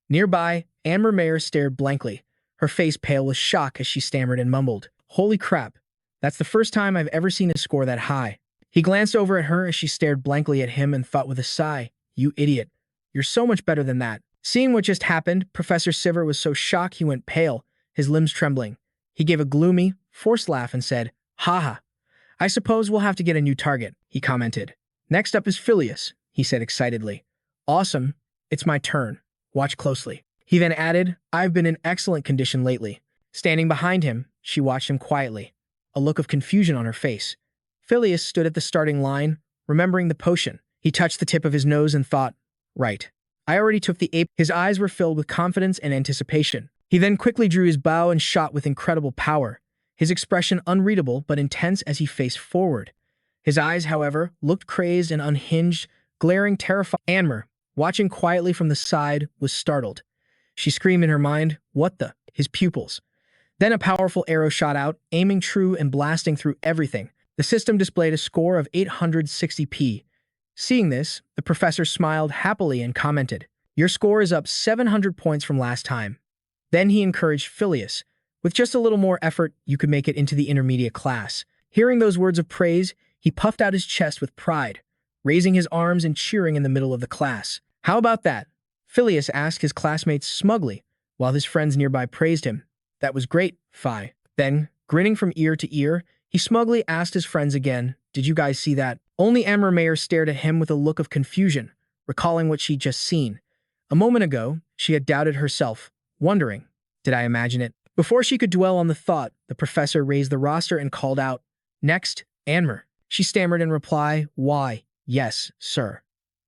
Nearby, Anne Mayer stared blankly, her face pale with shock as she stammered and mumbled, "Holy crap, that's the first time I've ever seen a score that high." He glanced over at her as she stared blankly at him and thought with a sigh, "You idiot. You're so much better than that." Seeing what just happened, Professor Sivert was so shocked he went pale, his limbs trembling. He gave a gloomy, forced laugh and said, "Haha, I suppose we'll have to get a new target," he commented. "Next up is Phileas," he said excitedly. "Awesome. It's my turn. Watch closely." He then added, "I've been in excellent condition lately." Standing behind him, she watched him quietly, a look of confusion on her face. Phileas stood at the starting line, remembering the potion. He touched the tip of his nose and thought, "Right. I already took the ape." His eyes were filled with confidence and anticipation. He then quickly drew his bow and shot with incredible power, his expression unreadable but intense as he faced forward. His eyes, however, looked crazed and unhinged, glaring terrified. Anne, watching quietly from the side, was startled. She screamed in her mind, "What the?" His pupils. Then a powerful arrow shot out, aiming true and blasting through everything. The system displayed a score of 860P. Seeing this, the professor smiled happily and commented, "Your score is up 700 points from last time." Then he encouraged Phileas, "With just a little more effort, you could make it into the intermediate class." Hearing those words of praise, he puffed out his chest with pride, raising his arms and cheering in the middle of the class. "How about that?" Phileas asked his classmates smugly, while his friends nearby praised him. "That was great, Phi." Then, grinning from ear to ear, he smugly asked his friends again, "Did you guys see that?" Only Amber Mayer stared at him with a look of confusion, recalling what she'd just seen. A moment ago, she had doubted herself, wondering, "Did I imagine it?" Before she could dwell on the thought, the professor raised the roster and called out, "Next, Anmer." She stammered in reply, "Why, yes, sir."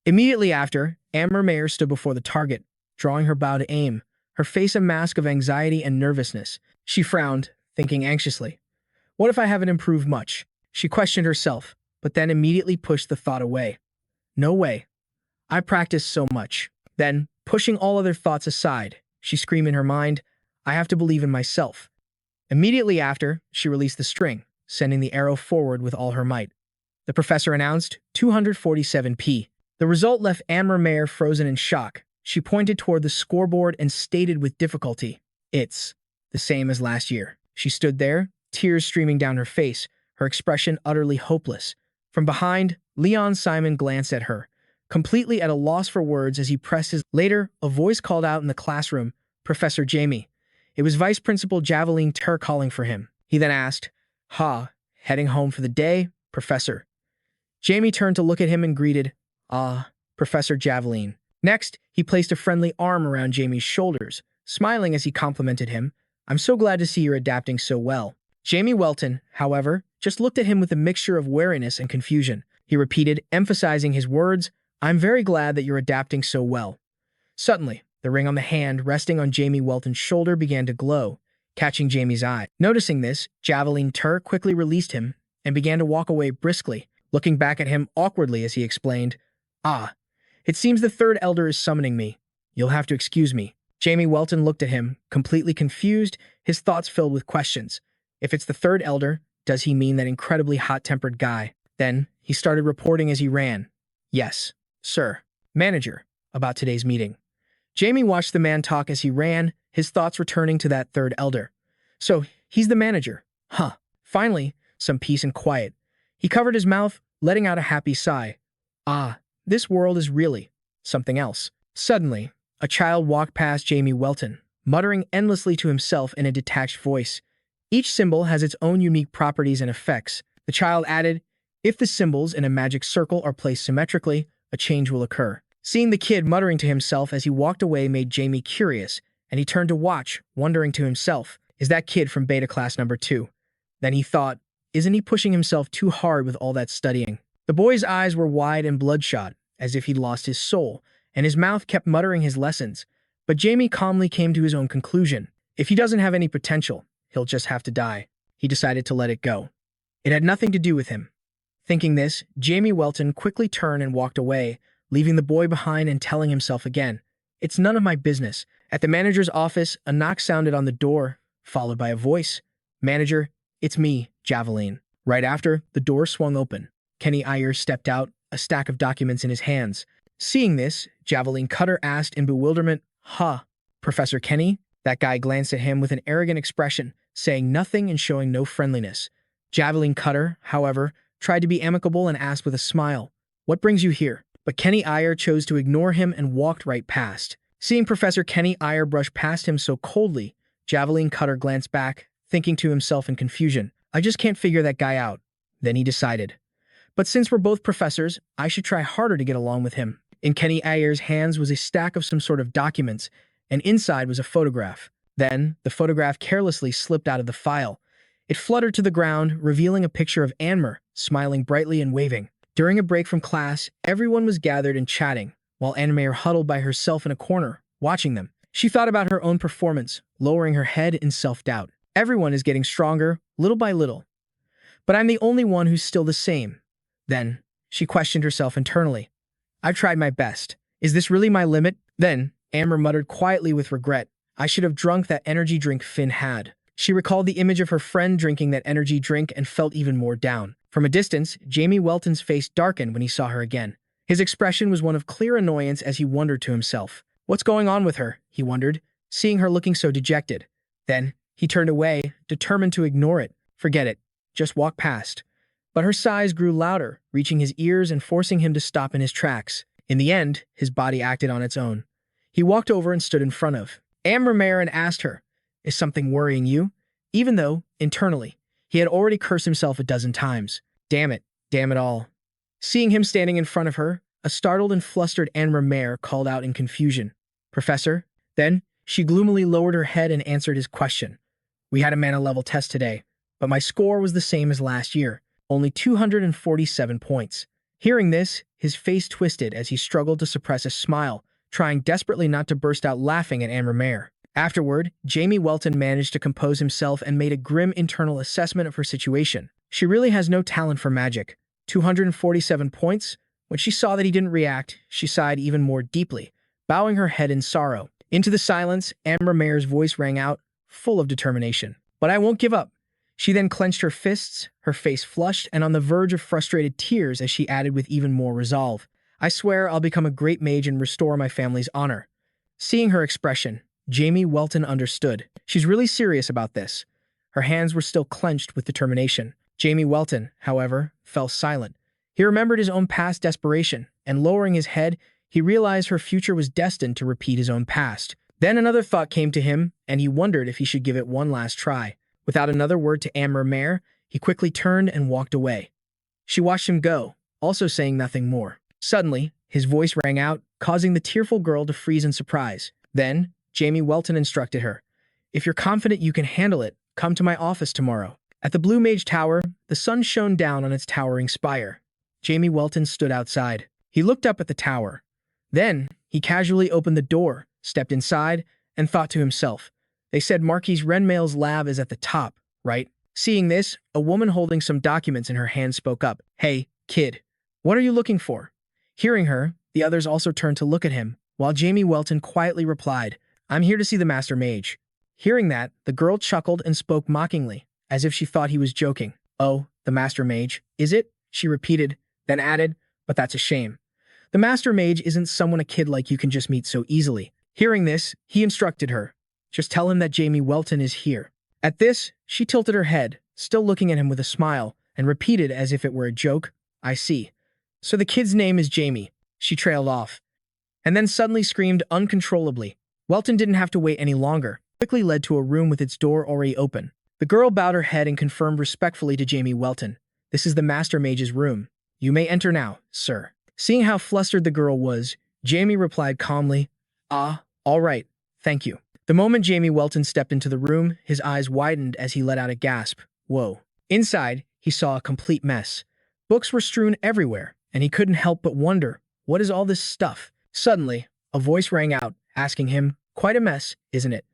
Immediately after, Amber Mayer stood before the target, drawing her bow to aim, her face a mask of anxiety and nervousness. She frowned, thinking anxiously, "What if I haven't improved much?" She questioned herself, but then immediately pushed the thought away. "No way. I practiced so much." Then, pushing all other thoughts aside, she screamed in her mind, "I have to believe in myself." Immediately after, she released the string, sending the arrow forward with all her might. The professor announced 247P. The result left Anne Mayer frozen in shock. She pointed toward the scoreboard and stated with difficulty, "It's the same as last year." She stood there, tears streaming down her face, her expression utterly hopeless. From behind, Leon Simon glanced at her, completely at a loss for words as he pressed his... Later, a voice called out in the classroom, "Professor Jamie." It was Vice Principal Javeline Ter calling for him. He then asked, "Heading home for the day, Professor?" Jamie turned to look at him and greeted, Professor Javeline." Next, he placed a friendly arm around Jamie's shoulders, smiling as he complimented him, "I'm so glad to see you're adapting so well." Jamie Welton, however, just looked at him with a mixture of wariness and confusion. He repeated, emphasizing his words, "I'm very glad that you're adapting so well." Suddenly, the ring on the hand resting on Jamie Welton's shoulder began to glow, catching Jamie's eye. Noticing this, Javeline Ter quickly released him and began to walk away briskly, looking back at him awkwardly as he explained, "It seems the third elder is summoning me. You'll have to excuse me." Jamie Welton looked at him, completely confused, his thoughts filled with questions. If it's the third elder, does he mean that incredibly hot-tempered guy? Then, he started reporting as he ran. "Yes, sir. Manager, about today's meeting." Jamie watched the man talk as he ran, his thoughts returning to that third elder. So, he's the manager. Finally, some peace and quiet. He covered his mouth, letting out a happy sigh. This world is really something else. Suddenly, a child walked past Jamie Welton, muttering endlessly to himself in a detached voice. Each symbol has its own unique properties and effects. The child added, "If the symbols in a magic circle are placed symmetrically, a change will occur." Seeing the kid muttering to himself as he walked away made Jamie curious, and he turned to watch, wondering to himself, "Is that kid from beta class number 2? Then he thought, "Isn't he pushing himself too hard with all that studying?" The boy's eyes were wide and bloodshot, as if he'd lost his soul, and his mouth kept muttering his lessons. But Jamie calmly came to his own conclusion. If he doesn't have any potential, he'll just have to die. He decided to let it go. It had nothing to do with him. Thinking this, Jamie Welton quickly turned and walked away, leaving the boy behind and telling himself again, "It's none of my business." At the manager's office, a knock sounded on the door, followed by a voice. "Manager, it's me, Javelin." Right after, the door swung open. Kenny Ayer stepped out, a stack of documents in his hands. Seeing this, Javelin Cutter asked in bewilderment, "Huh, Professor Kenny?" That guy glanced at him with an arrogant expression, saying nothing and showing no friendliness. Javelin Cutter, however, tried to be amicable and asked with a smile, "What brings you here?" But Kenny Ayer chose to ignore him and walked right past. Seeing Professor Kenny Ayer brush past him so coldly, Javelin Cutter glanced back, thinking to himself in confusion, "I just can't figure that guy out." Then he decided, "But since we're both professors, I should try harder to get along with him." In Kenny Ayer's hands was a stack of some sort of documents, and inside was a photograph. Then, the photograph carelessly slipped out of the file. It fluttered to the ground, revealing a picture of Anmer, smiling brightly and waving. During a break from class, everyone was gathered and chatting, while Anmer huddled by herself in a corner, watching them. She thought about her own performance, lowering her head in self-doubt. Everyone is getting stronger, little by little. But I'm the only one who's still the same. Then, she questioned herself internally. I've tried my best. Is this really my limit? Then, Anmer muttered quietly with regret, I should have drunk that energy drink Finn had. She recalled the image of her friend drinking that energy drink and felt even more down. From a distance, Jamie Welton's face darkened when he saw her again. His expression was one of clear annoyance as he wondered to himself. What's going on with her? He wondered, seeing her looking so dejected. Then, he turned away, determined to ignore it. Forget it. Just walk past. But her sighs grew louder, reaching his ears and forcing him to stop in his tracks. In the end, his body acted on its own. He walked over and stood in front of Anmer and asked her, "Is something worrying you?" Even though, internally, he had already cursed himself a dozen times. Damn it all. Seeing him standing in front of her, a startled and flustered Anmer called out in confusion, "Professor?" Then, she gloomily lowered her head and answered his question. "We had a mana level test today, but my score was the same as last year, only 247 points. Hearing this, his face twisted as he struggled to suppress a smile, trying desperately not to burst out laughing at Anmer. Afterward, Jamie Welton managed to compose himself and made a grim internal assessment of her situation. She really has no talent for magic. 247 points? When she saw that he didn't react, she sighed even more deeply, bowing her head in sorrow. Into the silence, Anmer's voice rang out, full of determination. "But I won't give up." She then clenched her fists, her face flushed and on the verge of frustrated tears as she added with even more resolve, "I swear I'll become a great mage and restore my family's honor." Seeing her expression, Jamie Welton understood. She's really serious about this. Her hands were still clenched with determination. Jamie Welton, however, fell silent. He remembered his own past desperation, and lowering his head, he realized her future was destined to repeat his own past. Then another thought came to him, and he wondered if he should give it one last try. Without another word to Anmer, he quickly turned and walked away. She watched him go, also saying nothing more. Suddenly, his voice rang out, causing the tearful girl to freeze in surprise. Then, Jamie Welton instructed her, "If you're confident you can handle it, come to my office tomorrow." At the Blue Mage Tower, the sun shone down on its towering spire. Jamie Welton stood outside. He looked up at the tower. Then, he casually opened the door, stepped inside, and thought to himself, "They said Marquis Renmail's lab is at the top, right?" Seeing this, a woman holding some documents in her hand spoke up. "Hey, kid, what are you looking for?" Hearing her, the others also turned to look at him, while Jamie Welton quietly replied, "I'm here to see the Master Mage." Hearing that, the girl chuckled and spoke mockingly, as if she thought he was joking. "Oh, the Master Mage, is it?" she repeated, then added, "But that's a shame. The Master Mage isn't someone a kid like you can just meet so easily." Hearing this, he instructed her, "Just tell him that Jamie Welton is here." At this, she tilted her head, still looking at him with a smile, and repeated as if it were a joke, "I see. So the kid's name is Jamie." She trailed off, and then suddenly screamed uncontrollably. Welton didn't have to wait any longer, quickly led to a room with its door already open. The girl bowed her head and confirmed respectfully to Jamie Welton, "This is the Master Mage's room. You may enter now, sir." Seeing how flustered the girl was, Jamie replied calmly, "Ah, all right, thank you." The moment Jamie Welton stepped into the room, his eyes widened as he let out a gasp. Whoa. Inside, he saw a complete mess. Books were strewn everywhere, and he couldn't help but wonder, what is all this stuff? Suddenly, a voice rang out, asking him, "Quite a mess, isn't it?"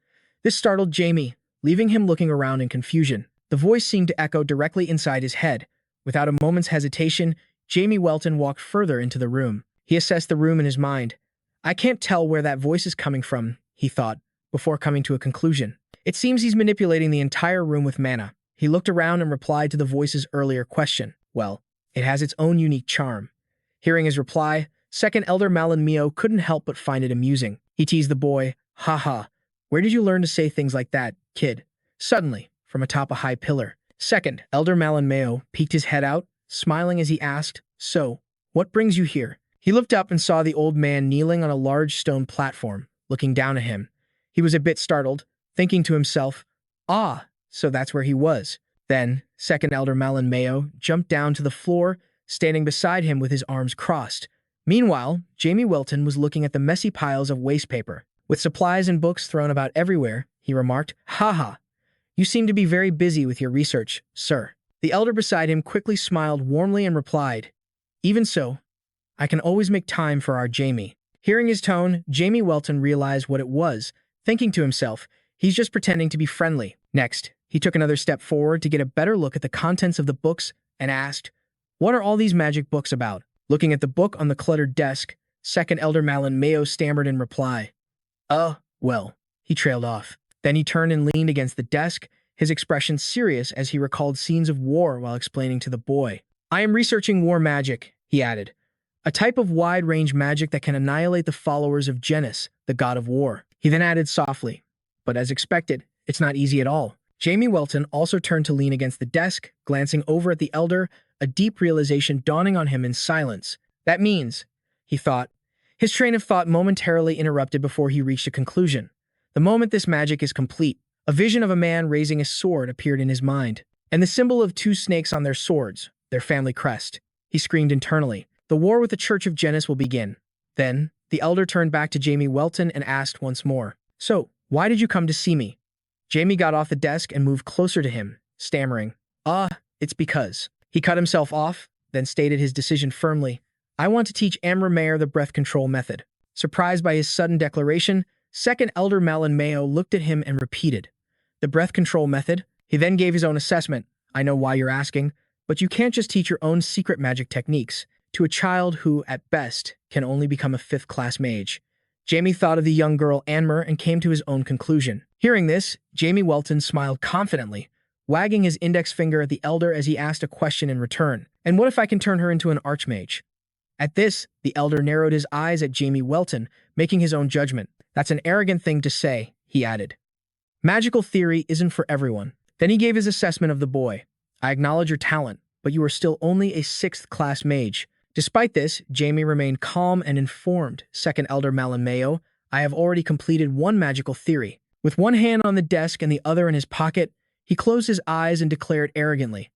This startled Jamie, leaving him looking around in confusion. The voice seemed to echo directly inside his head. Without a moment's hesitation, Jamie Welton walked further into the room. He assessed the room in his mind. I can't tell where that voice is coming from, he thought, before coming to a conclusion. It seems he's manipulating the entire room with mana. He looked around and replied to the voice's earlier question. Well, it has its own unique charm. Hearing his reply, second Elder Malin Mio couldn't help but find it amusing. He teased the boy, "Haha, where did you learn to say things like that, kid?" Suddenly, from atop a high pillar, second Elder Malin Mio peeked his head out, smiling as he asked, "So, what brings you here?" He looked up and saw the old man kneeling on a large stone platform, looking down at him. He was a bit startled, thinking to himself, "Ah, so that's where he was." Then, second Elder Malin Mayo jumped down to the floor, standing beside him with his arms crossed. Meanwhile, Jamie Welton was looking at the messy piles of waste paper. With supplies and books thrown about everywhere, he remarked, "Haha, you seem to be very busy with your research, sir." The elder beside him quickly smiled warmly and replied, "Even so, I can always make time for our Jamie." Hearing his tone, Jamie Welton realized what it was, thinking to himself, he's just pretending to be friendly. Next, he took another step forward to get a better look at the contents of the books and asked, "What are all these magic books about?" Looking at the book on the cluttered desk, second Elder Malin Mayo stammered in reply. Well," he trailed off. Then he turned and leaned against the desk, his expression serious as he recalled scenes of war while explaining to the boy. "I am researching war magic," he added, "a type of wide-range magic that can annihilate the followers of Janus, the god of war." He then added softly, "But as expected, it's not easy at all." Jamie Welton also turned to lean against the desk, glancing over at the elder, a deep realization dawning on him in silence. "That means," he thought. His train of thought momentarily interrupted before he reached a conclusion. The moment this magic is complete, a vision of a man raising a sword appeared in his mind, and the symbol of two snakes on their swords, their family crest. He screamed internally, "The war with the Church of Janus will begin." Then, the elder turned back to Jamie Welton and asked once more, "So, why did you come to see me?" Jamie got off the desk and moved closer to him, stammering, It's because." He cut himself off, then stated his decision firmly, "I want to teach Amra Mayer the breath control method." Surprised by his sudden declaration, second Elder Malin Mayo looked at him and repeated, "The breath control method?" He then gave his own assessment. "I know why you're asking, but you can't just teach your own secret magic techniques to a child who, at best, can only become a 5th-class mage." Jamie thought of the young girl Anmer and came to his own conclusion. Hearing this, Jamie Welton smiled confidently, wagging his index finger at the elder as he asked a question in return. "And what if I can turn her into an archmage?" At this, the elder narrowed his eyes at Jamie Welton, making his own judgment. "That's an arrogant thing to say," he added. "Magical theory isn't for everyone." Then he gave his assessment of the boy. "I acknowledge your talent, but you are still only a 6th-class mage." Despite this, Jamie remained calm and informed. "Second Elder Malin Mayo, I have already completed one magical theory." With one hand on the desk and the other in his pocket, he closed his eyes and declared arrogantly,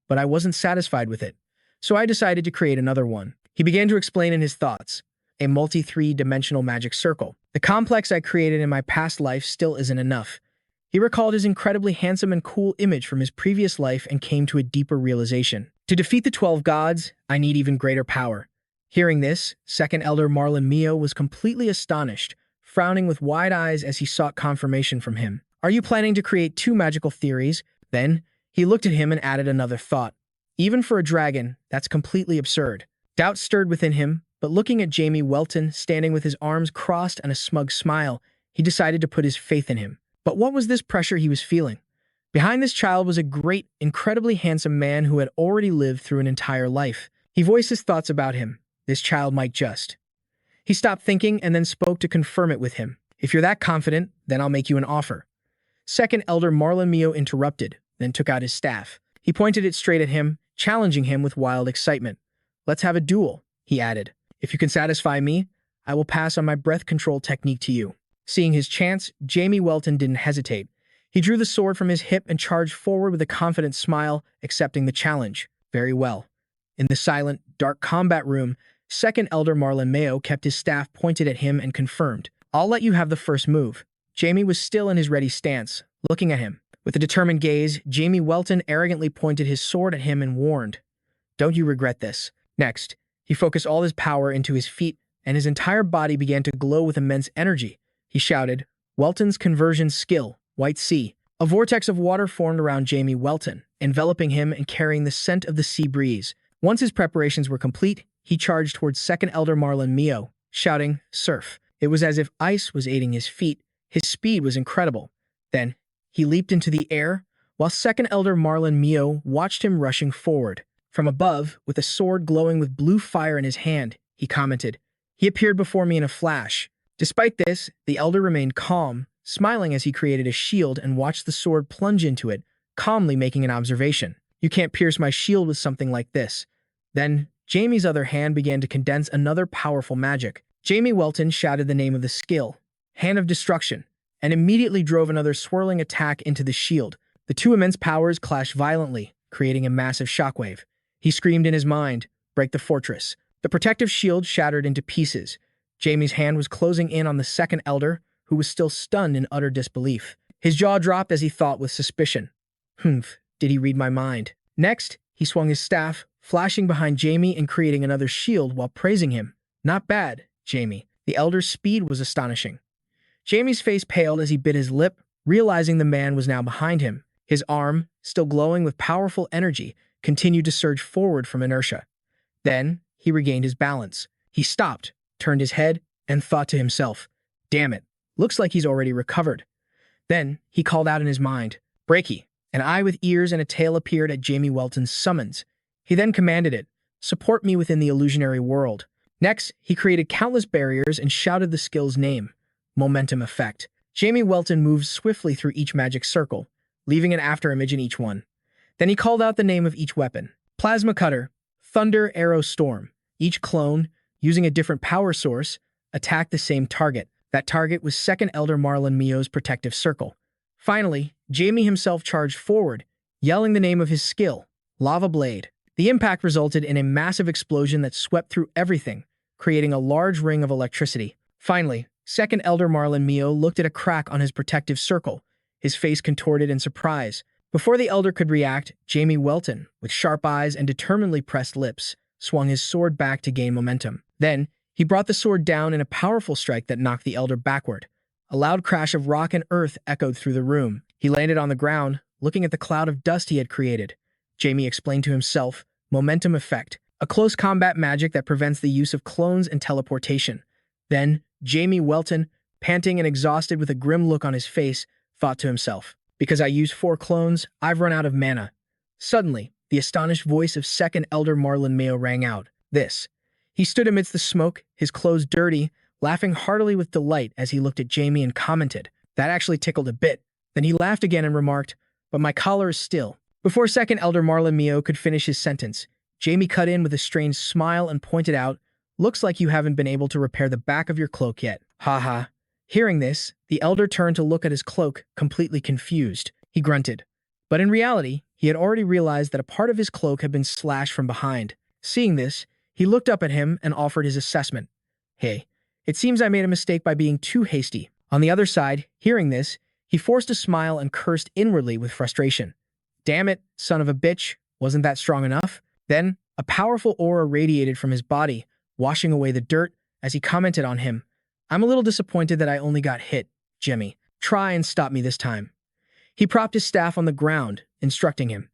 "But I wasn't satisfied with it, so I decided to create another one." He began to explain in his thoughts, "A multi-3-dimensional magic circle. The complex I created in my past life still isn't enough." He recalled his incredibly handsome and cool image from his previous life and came to a deeper realization. "To defeat the 12 gods, I need even greater power." Hearing this, second Elder Marlin Mio was completely astonished, frowning with wide eyes as he sought confirmation from him. "Are you planning to create 2 magical theories?" Then, he looked at him and added another thought. "Even for a dragon, that's completely absurd." Doubt stirred within him, but looking at Jamie Welton standing with his arms crossed and a smug smile, he decided to put his faith in him. But what was this pressure he was feeling? Behind this child was a great, incredibly handsome man who had already lived through an entire life. He voiced his thoughts about him. This child might just. He stopped thinking and then spoke to confirm it with him. "If you're that confident, then I'll make you an offer." Second Elder Marlin Mio interrupted, then took out his staff. He pointed it straight at him, challenging him with wild excitement. "Let's have a duel," he added. "If you can satisfy me, I will pass on my breath control technique to you." Seeing his chance, Jamie Welton didn't hesitate. He drew the sword from his hip and charged forward with a confident smile, accepting the challenge. Very well. In the silent, dark combat room, second Elder Marlin Mayo kept his staff pointed at him and confirmed, "I'll let you have the first move." Jamie was still in his ready stance, looking at him. With a determined gaze, Jamie Welton arrogantly pointed his sword at him and warned, "Don't you regret this." Next, he focused all his power into his feet, and his entire body began to glow with immense energy. He shouted, "Welton's conversion skill, White Sea. A vortex of water formed around Jamie Welton, enveloping him and carrying the scent of the sea breeze. Once his preparations were complete, he charged towards Second Elder Marlon Mio, shouting, "Surf." It was as if ice was aiding his feet. His speed was incredible. Then, he leaped into the air, while Second Elder Marlon Mio watched him rushing forward. From above, with a sword glowing with blue fire in his hand, he commented, "He appeared before me in a flash." Despite this, the Elder remained calm, smiling as he created a shield and watched the sword plunge into it, calmly making an observation. "You can't pierce my shield with something like this." Then, Jamie's other hand began to condense another powerful magic. Jamie Welton shouted the name of the skill, Hand of Destruction, and immediately drove another swirling attack into the shield. The two immense powers clashed violently, creating a massive shockwave. He screamed in his mind, "Break the fortress." The protective shield shattered into pieces. Jamie's hand was closing in on the second elder, who was still stunned in utter disbelief. His jaw dropped as he thought with suspicion. Humph, did he read my mind? Next, he swung his staff, flashing behind Jamie and creating another shield while praising him. "Not bad, Jamie." The elder's speed was astonishing. Jamie's face paled as he bit his lip, realizing the man was now behind him. His arm, still glowing with powerful energy, continued to surge forward from inertia. Then, he regained his balance. He stopped, turned his head, and thought to himself, "Damn it, looks like he's already recovered." Then, he called out in his mind, "Breaky." An eye with ears and a tail appeared at Jamie Welton's summons. He then commanded it, "Support me within the illusionary world." Next, he created countless barriers and shouted the skill's name, Momentum Effect. Jamie Welton moved swiftly through each magic circle, leaving an afterimage in each one. Then he called out the name of each weapon. Plasma Cutter, Thunder Arrow Storm. Each clone, using a different power source, attacked the same target. That target was Second Elder Marlon Mio's protective circle. Finally, Jamie himself charged forward, yelling the name of his skill, Lava Blade. The impact resulted in a massive explosion that swept through everything, creating a large ring of electricity. Finally, Second Elder Marlon Mio looked at a crack on his protective circle, his face contorted in surprise. Before the Elder could react, Jamie Welton, with sharp eyes and determinedly pressed lips, swung his sword back to gain momentum. Then, he brought the sword down in a powerful strike that knocked the Elder backward. A loud crash of rock and earth echoed through the room. He landed on the ground, looking at the cloud of dust he had created. Jamie explained to himself, Momentum Effect, a close combat magic that prevents the use of clones and teleportation. Then, Jamie Welton, panting and exhausted with a grim look on his face, thought to himself, "Because I used 4 clones, I've run out of mana." Suddenly, the astonished voice of Second Elder Marlon Mio rang out. This. He stood amidst the smoke, his clothes dirty, laughing heartily with delight as he looked at Jamie and commented, "That actually tickled a bit." Then he laughed again and remarked, "But my collar is still." Before Second Elder Marlon Mio could finish his sentence, Jamie cut in with a strange smile and pointed out, "Looks like you haven't been able to repair the back of your cloak yet." Ha ha. Hearing this, the Elder turned to look at his cloak, completely confused. He grunted. But in reality, he had already realized that a part of his cloak had been slashed from behind. Seeing this, he looked up at him and offered his assessment. "Hey, it seems I made a mistake by being too hasty." On the other side, hearing this, he forced a smile and cursed inwardly with frustration. "Damn it, son of a bitch, wasn't that strong enough?" Then, a powerful aura radiated from his body, washing away the dirt as he commented on him. "I'm a little disappointed that I only got hit, Jimmy. Try and stop me this time." He propped his staff on the ground, instructing him.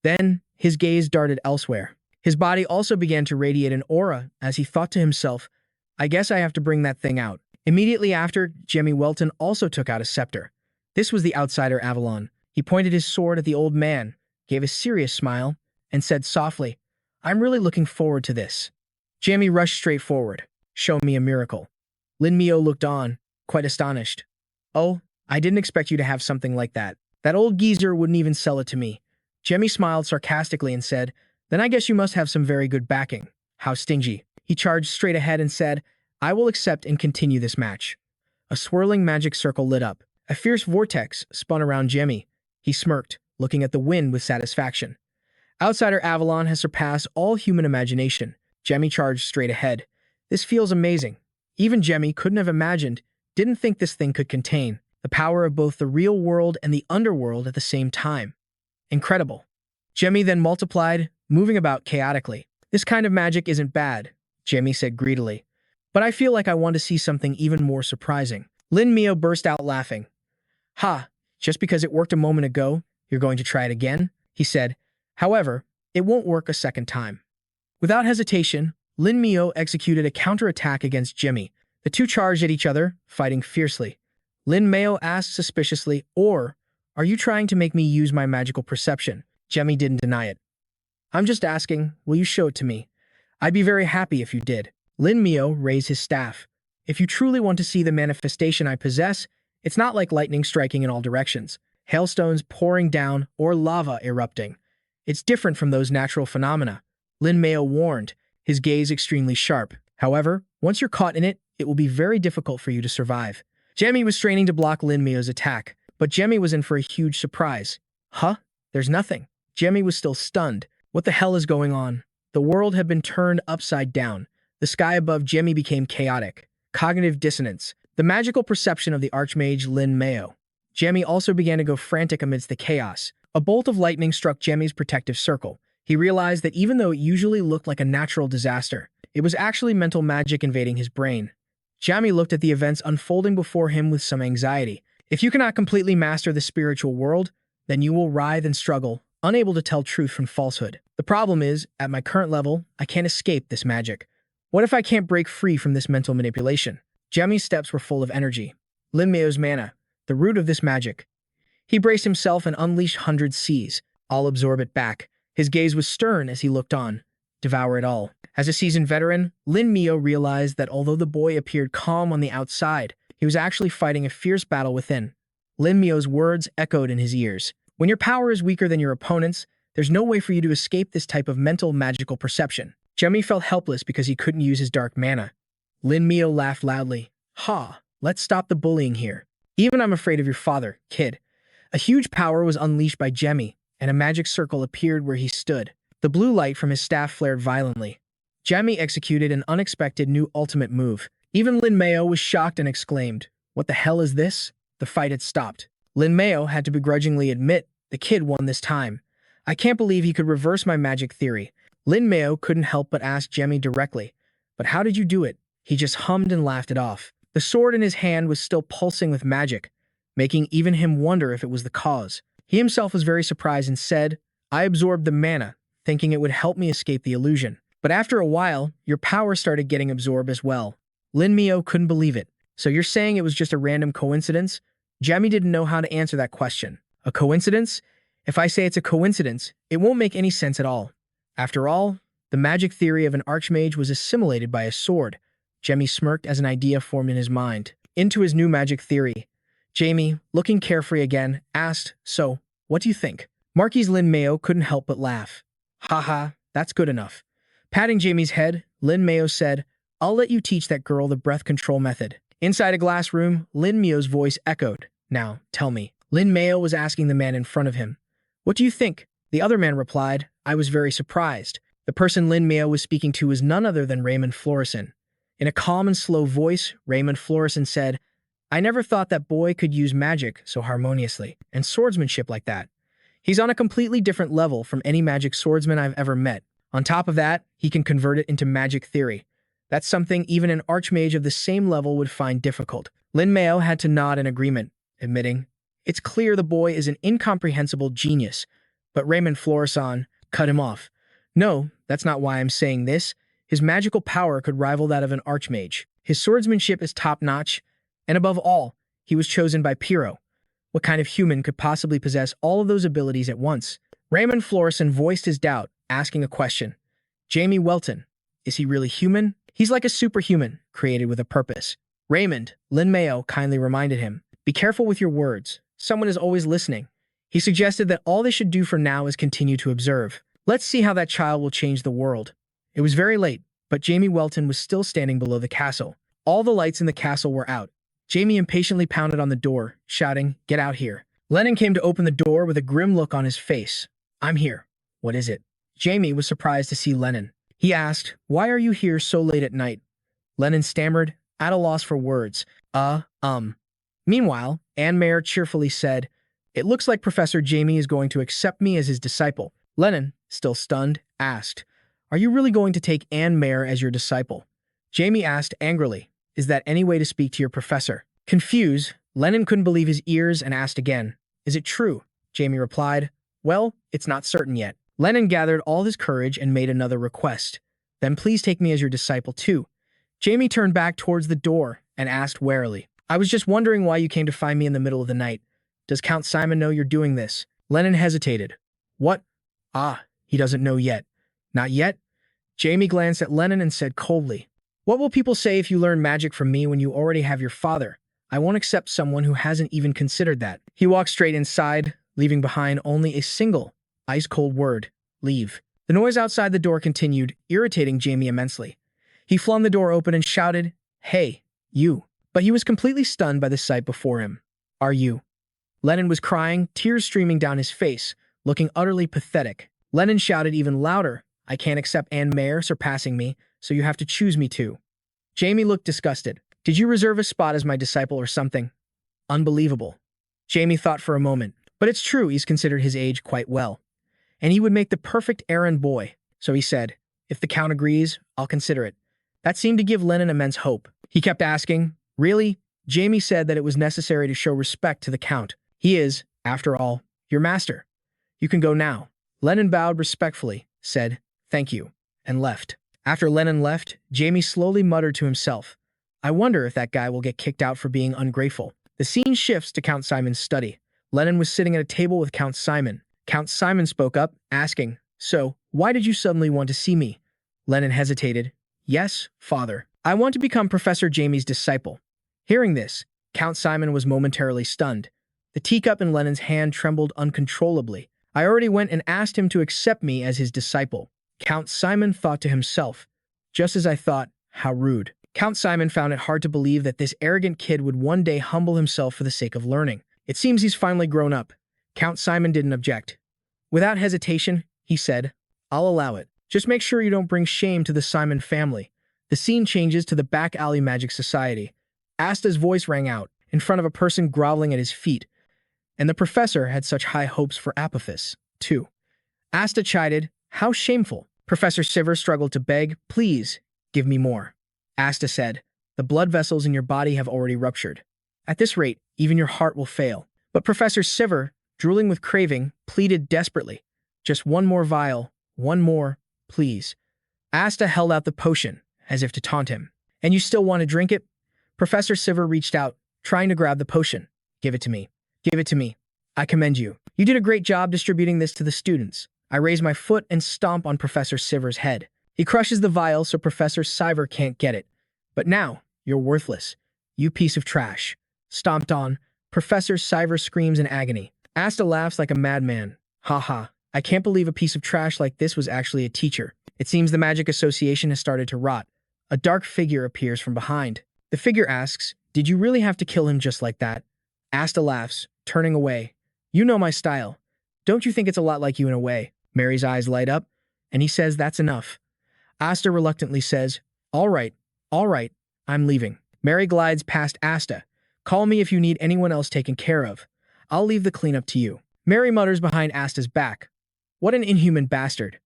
Then, his gaze darted elsewhere. His body also began to radiate an aura as he thought to himself, "I guess I have to bring that thing out." Immediately after, Jamie Welton also took out a scepter. This was the outsider Avalon. He pointed his sword at the old man, gave a serious smile, and said softly, "I'm really looking forward to this." Jamie rushed straight forward. "Show me a miracle." Lin Mio looked on, quite astonished. "Oh, I didn't expect you to have something like that. That old geezer wouldn't even sell it to me." Jamie smiled sarcastically and said, "Then I guess you must have some very good backing. How stingy." He charged straight ahead and said, "I will accept and continue this match." A swirling magic circle lit up. A fierce vortex spun around Jamie. He smirked, looking at the wind with satisfaction. Outsider Avalon has surpassed all human imagination. Jamie charged straight ahead. "This feels amazing." Even Jamie couldn't have imagined, didn't think this thing could contain the power of both the real world and the underworld at the same time. Incredible. Jamie then multiplied, moving about chaotically. "This kind of magic isn't bad," Jamie said greedily. "But I feel like I want to see something even more surprising." Lin Mio burst out laughing. "Ha, Just because it worked a moment ago, you're going to try it again? He said. However, it won't work a second time. Without hesitation, Lin Mio executed a counterattack against Jimmy. The two charged at each other, fighting fiercely. Lin Mio asked suspiciously, are you trying to make me use my magical perception? Jimmy didn't deny it. I'm just asking, will you show it to me? I'd be very happy if you did. Lin Mio raised his staff. If you truly want to see the manifestation I possess, it's not like lightning striking in all directions, hailstones pouring down, or lava erupting. It's different from those natural phenomena. Lin Mio warned, his gaze extremely sharp. However, once you're caught in it, it will be very difficult for you to survive. Jamie was straining to block Lin Mio's attack, but Jamie was in for a huge surprise. Huh? There's nothing. Jamie was still stunned. What the hell is going on? The world had been turned upside down. The sky above Jamie became chaotic. Cognitive dissonance. The magical perception of the Archmage Lin Mio. Jamie also began to go frantic amidst the chaos. A bolt of lightning struck Jamie's protective circle. He realized that even though it usually looked like a natural disaster, it was actually mental magic invading his brain. Jamie looked at the events unfolding before him with some anxiety. If you cannot completely master the spiritual world, then you will writhe and struggle, unable to tell truth from falsehood. The problem is, at my current level, I can't escape this magic. What if I can't break free from this mental manipulation? Jamie's steps were full of energy. Lin Mio's mana, the root of this magic. He braced himself and unleashed 100 Cs. I'll absorb it back. His gaze was stern as he looked on. Devour it all. As a seasoned veteran, Lin Mio realized that although the boy appeared calm on the outside, he was actually fighting a fierce battle within. Lin Mio's words echoed in his ears. When your power is weaker than your opponent's, there's no way for you to escape this type of mental magical perception. Jamie felt helpless because he couldn't use his dark mana. Lin Mio laughed loudly. Ha, let's stop the bullying here. Even I'm afraid of your father, kid. A huge power was unleashed by Jamie, and a magic circle appeared where he stood. The blue light from his staff flared violently. Jamie executed an unexpected new ultimate move. Even Lin Mio was shocked and exclaimed, "What the hell is this?" The fight had stopped. Lin Mio had to begrudgingly admit, the kid won this time. I can't believe he could reverse my magic theory. Lin Mio couldn't help but ask Jamie directly, "But how did you do it?" He just hummed and laughed it off. The sword in his hand was still pulsing with magic, making even him wonder if it was the cause. He himself was very surprised and said, "I absorbed the mana, thinking it would help me escape the illusion. But after a while, your power started getting absorbed as well." Lin Mio couldn't believe it. "So you're saying it was just a random coincidence?" Jamie didn't know how to answer that question. A coincidence? If I say it's a coincidence, it won't make any sense at all. After all, the magic theory of an archmage was assimilated by a sword. Jamie smirked as an idea formed in his mind. Into his new magic theory. Jamie, looking carefree again, asked, "So, what do you think?" Marquis Lin Mio couldn't help but laugh. "Haha, that's good enough." Patting Jamie's head, Lin Mio said, "I'll let you teach that girl the breath control method." Inside a glass room, Lin Mio's voice echoed. "Now, tell me." Lin Mio was asking the man in front of him. "What do you think?" The other man replied, "I was very surprised." The person Lin Mio was speaking to was none other than Raymond Florison. In a calm and slow voice, Raymond Florison said, "I never thought that boy could use magic so harmoniously, and swordsmanship like that. He's on a completely different level from any magic swordsman I've ever met. On top of that, he can convert it into magic theory. That's something even an archmage of the same level would find difficult." Lin Mio had to nod in agreement, admitting, "It's clear the boy is an incomprehensible genius." But Raymond Florison cut him off. "No, that's not why I'm saying this. His magical power could rival that of an archmage. His swordsmanship is top-notch, and above all, he was chosen by Pyrrho. What kind of human could possibly possess all of those abilities at once?" Raymond Florison voiced his doubt, asking a question. "Jamie Welton, is he really human?" "He's like a superhuman, created with a purpose." "Raymond," Lin Mio kindly reminded him, "be careful with your words. Someone is always listening." He suggested that all they should do for now is continue to observe. Let's see how that child will change the world. It was very late, but Jamie Welton was still standing below the castle. All the lights in the castle were out. Jamie impatiently pounded on the door, shouting, "Get out here." Lennon came to open the door with a grim look on his face. "I'm here. What is it?" Jamie was surprised to see Lennon. He asked, "Why are you here so late at night?" Lennon stammered, at a loss for words. Meanwhile, Anne Mayer cheerfully said, "It looks like Professor Jamie is going to accept me as his disciple." Lennon, still stunned, asked, "Are you really going to take Anne Mayer as your disciple?" Jamie asked angrily, "Is that any way to speak to your professor?" Confused, Lennon couldn't believe his ears and asked again, Is it true? Jamie replied. Well, it's not certain yet. Lennon gathered all his courage and made another request. Then please take me as your disciple too. Jamie turned back towards the door and asked warily. I was just wondering why you came to find me in the middle of the night. Does Count Simon know you're doing this? Lennon hesitated. What? Ah, he doesn't know yet. Not yet? Jamie glanced at Lennon and said coldly, what will people say if you learn magic from me when you already have your father? I won't accept someone who hasn't even considered that. He walked straight inside, leaving behind only a single, ice-cold word, leave. The noise outside the door continued, irritating Jamie immensely. He flung the door open and shouted, hey, you. But he was completely stunned by the sight before him. Are you? Lennon was crying, tears streaming down his face, looking utterly pathetic. Lennon shouted even louder, I can't accept Anne Mayer surpassing me, so you have to choose me too. Jamie looked disgusted. Did you reserve a spot as my disciple or something? Unbelievable. Jamie thought for a moment. But it's true, he's considered his age quite well. And he would make the perfect errand boy. So he said, if the Count agrees, I'll consider it. That seemed to give Lennon immense hope. He kept asking, really? Jamie said that it was necessary to show respect to the Count. He is, after all, your master. You can go now. Lennon bowed respectfully, said, thank you, and left. After Lennon left, Jamie slowly muttered to himself, I wonder if that guy will get kicked out for being ungrateful. The scene shifts to Count Simon's study. Lennon was sitting at a table with Count Simon. Count Simon spoke up, asking, so, why did you suddenly want to see me? Lennon hesitated. Yes, father. I want to become Professor Jamie's disciple. Hearing this, Count Simon was momentarily stunned. The teacup in Lennon's hand trembled uncontrollably. I already went and asked him to accept me as his disciple. Count Simon thought to himself, just as I thought, how rude. Count Simon found it hard to believe that this arrogant kid would one day humble himself for the sake of learning. It seems he's finally grown up. Count Simon didn't object. Without hesitation, he said, I'll allow it. Just make sure you don't bring shame to the Simon family. The scene changes to the back alley magic society. Asta's voice rang out, in front of a person groveling at his feet, and the professor had such high hopes for Apophis, too. Asta chided, how shameful. Professor Sivers struggled to beg, please, give me more. Asta said, the blood vessels in your body have already ruptured. At this rate, even your heart will fail. But Professor Sivers, drooling with craving, pleaded desperately, just one more vial, one more, please. Asta held out the potion, as if to taunt him. And you still want to drink it? Professor Sivers reached out, trying to grab the potion. Give it to me. Give it to me. I commend you. You did a great job distributing this to the students. I raise my foot and stomp on Professor Sivers' head. He crushes the vial so Professor Sivers can't get it. But now, you're worthless. You piece of trash. Stomped on, Professor Sivers screams in agony. Asta laughs like a madman. Ha ha. I can't believe a piece of trash like this was actually a teacher. It seems the Magic Association has started to rot. A dark figure appears from behind. The figure asks, did you really have to kill him just like that? Asta laughs, turning away. You know my style. Don't you think it's a lot like you in a way? Mary's eyes light up, and he says that's enough. Asta reluctantly says, all right, I'm leaving. Mary glides past Asta. Call me if you need anyone else taken care of. I'll leave the cleanup to you. Mary mutters behind Asta's back. What an inhuman bastard.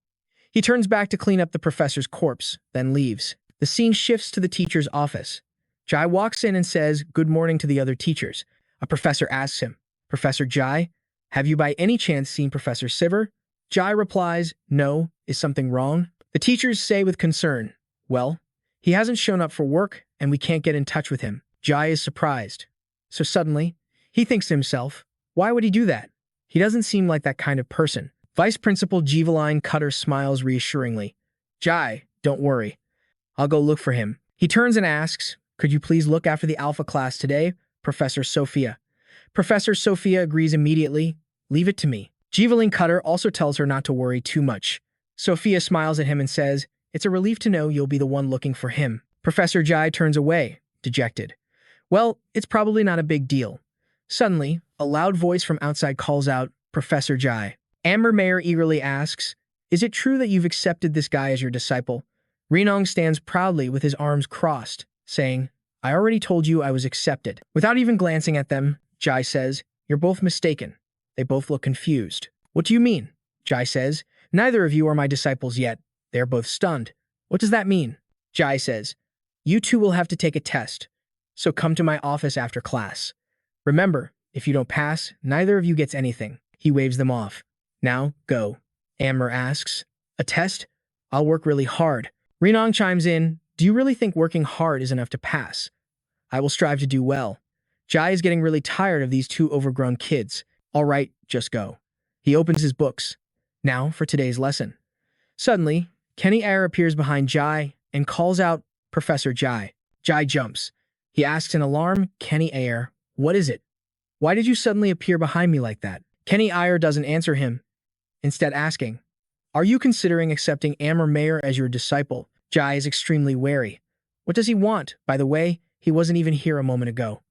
He turns back to clean up the professor's corpse, then leaves. The scene shifts to the teacher's office. Jai walks in and says good morning to the other teachers. A professor asks him, Professor Jai, have you by any chance seen Professor Sivers? Jai replies, no, is something wrong? The teachers say with concern, well, he hasn't shown up for work and we can't get in touch with him. Jai is surprised. So suddenly, he thinks to himself, why would he do that? He doesn't seem like that kind of person. Vice Principal Jeevaline Cutter smiles reassuringly. Jai, don't worry. I'll go look for him. He turns and asks, could you please look after the Alpha class today, Professor Sophia? Professor Sophia agrees immediately. Leave it to me. Jeevaline Cutter also tells her not to worry too much. Sophia smiles at him and says, it's a relief to know you'll be the one looking for him. Professor Jai turns away, dejected. Well, it's probably not a big deal. Suddenly, a loud voice from outside calls out, Professor Jai. Amber Mayer eagerly asks, is it true that you've accepted this guy as your disciple? Renong stands proudly with his arms crossed, saying, I already told you I was accepted. Without even glancing at them, Jai says, you're both mistaken. They both look confused. What do you mean? Jai says, neither of you are my disciples yet. They are both stunned. What does that mean? Jai says, you two will have to take a test. So come to my office after class. Remember, If you don't pass, neither of you gets anything. He waves them off. Now, go. Amber asks. A test? I'll work really hard. Renong chimes in. Do you really think working hard is enough to pass? I will strive to do well. Jai is getting really tired of these two overgrown kids. All right, just go. He opens his books. Now for today's lesson. Suddenly, Kenny Ayer appears behind Jai and calls out, Professor Jai. Jai jumps. He asks in alarm, Kenny Ayer, what is it? Why did you suddenly appear behind me like that? Kenny Ayer doesn't answer him, instead asking, are you considering accepting Amber Mayer as your disciple? Jai is extremely wary. What does he want? By the way, he wasn't even here a moment ago.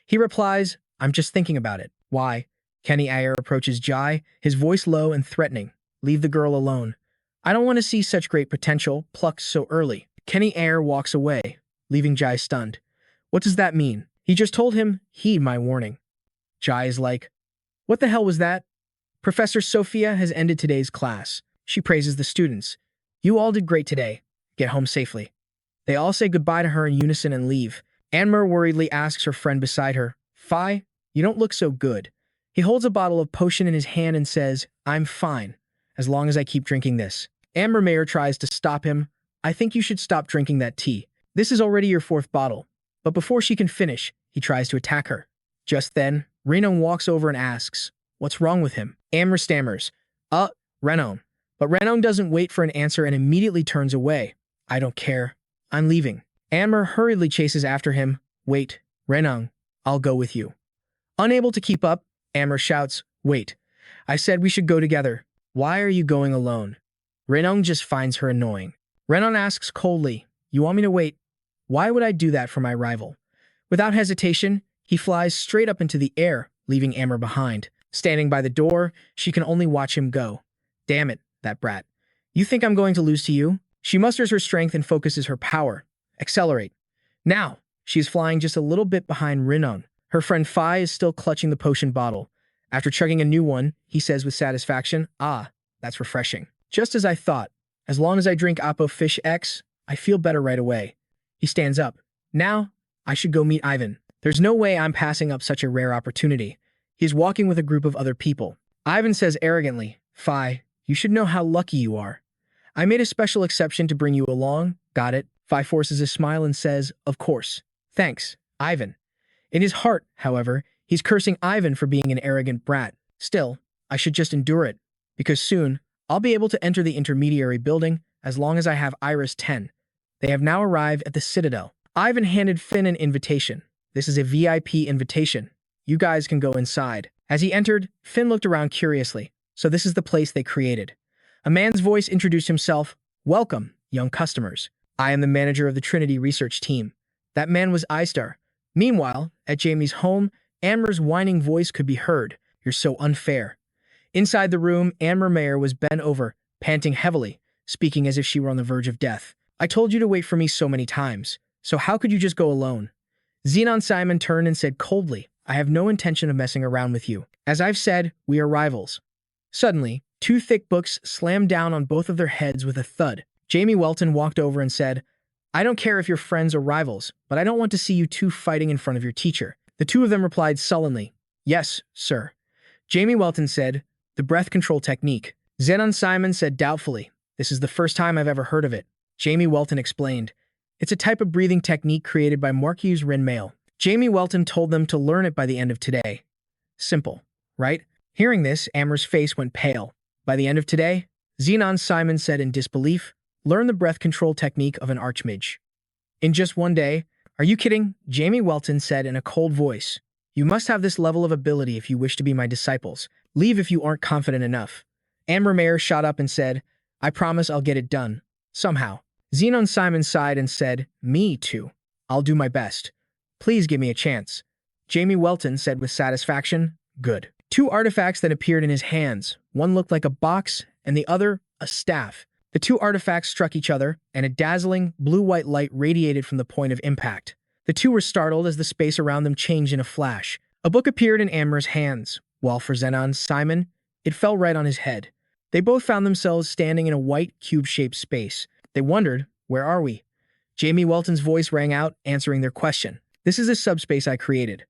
He replies, I'm just thinking about it. Why? Kenny Ayer approaches Jai, his voice low and threatening. Leave the girl alone. I don't want to see such great potential plucked so early. Kenny Ayer walks away, leaving Jai stunned. What does that mean? He just told him, heed my warning. Jai is like, what the hell was that? Professor Sophia has ended today's class. She praises the students. You all did great today. Get home safely. They all say goodbye to her in unison and leave. Anmer worriedly asks her friend beside her, Phi, you don't look so good. He holds a bottle of potion in his hand and says, I'm fine, as long as I keep drinking this. Amber Mayer tries to stop him. I think you should stop drinking that tea. This is already your 4th bottle. But before she can finish, he tries to attack her. Just then, Renon walks over and asks, what's wrong with him? Amber stammers, Renon. But Renon doesn't wait for an answer and immediately turns away. I don't care. I'm leaving. Amber hurriedly chases after him. Wait, Renon, I'll go with you. Unable to keep up, Amber shouts, wait. I said we should go together. Why are you going alone? Renon just finds her annoying. Renon asks coldly, you want me to wait? Why would I do that for my rival? Without hesitation, he flies straight up into the air, leaving Amber behind. Standing by the door, she can only watch him go. Damn it, that brat. You think I'm going to lose to you? She musters her strength and focuses her power. Accelerate. Now, she is flying just a little bit behind Renon. Her friend Phi is still clutching the potion bottle. After chugging a new one, he says with satisfaction, that's refreshing. Just as I thought. As long as I drink Apo Fish X, I feel better right away. He stands up. Now, I should go meet Ivan. There's no way I'm passing up such a rare opportunity. He is walking with a group of other people. Ivan says arrogantly, Phi, you should know how lucky you are. I made a special exception to bring you along. Got it? Phi forces a smile and says, of course. Thanks, Ivan. In his heart, however, he's cursing Ivan for being an arrogant brat. Still, I should just endure it, because soon, I'll be able to enter the intermediary building as long as I have Iris 10. They have now arrived at the Citadel. Ivan handed Finn an invitation. This is a VIP invitation. You guys can go inside. As he entered, Finn looked around curiously. So this is the place they created. A man's voice introduced himself. Welcome, young customers. I am the manager of the Trinity research team. That man was Istar. Meanwhile, at Jamie's home, Amber's whining voice could be heard. You're so unfair. Inside the room, Amber Mayer was bent over, panting heavily, speaking as if she were on the verge of death. I told you to wait for me so many times. So how could you just go alone? Xenon Simon turned and said coldly, I have no intention of messing around with you. As I've said, we are rivals. Suddenly, 2 thick books slammed down on both of their heads with a thud. Jamie Welton walked over and said, I don't care if you're friends or rivals, but I don't want to see you two fighting in front of your teacher. The 2 of them replied sullenly, Yes, sir. Jamie Welton said, The breath control technique. Xenon Simon said doubtfully, This is the first time I've ever heard of it. Jamie Welton explained, It's a type of breathing technique created by Marquise Renmail. Jamie Welton told them to learn it by the end of today. Simple, right? Hearing this, Amber's face went pale. By the end of today, Xenon Simon said in disbelief, Learn the breath control technique of an archmage. In just one day? Are you kidding? Jamie Welton said in a cold voice. You must have this level of ability if you wish to be my disciples. Leave if you aren't confident enough. Amber Mayer shot up and said, I promise I'll get it done. Somehow. Xenon Simon sighed and said, Me too. I'll do my best. Please give me a chance. Jamie Welton said with satisfaction, Good. 2 artifacts that appeared in his hands. One looked like a box, and the other, a staff. The 2 artifacts struck each other, and a dazzling, blue-white light radiated from the point of impact. The 2 were startled as the space around them changed in a flash. A book appeared in Amber's hands, while for Xenon Simon, it fell right on his head. They both found themselves standing in a white, cube-shaped space. They wondered, where are we? Jamie Welton's voice rang out, answering their question. This is a subspace I created.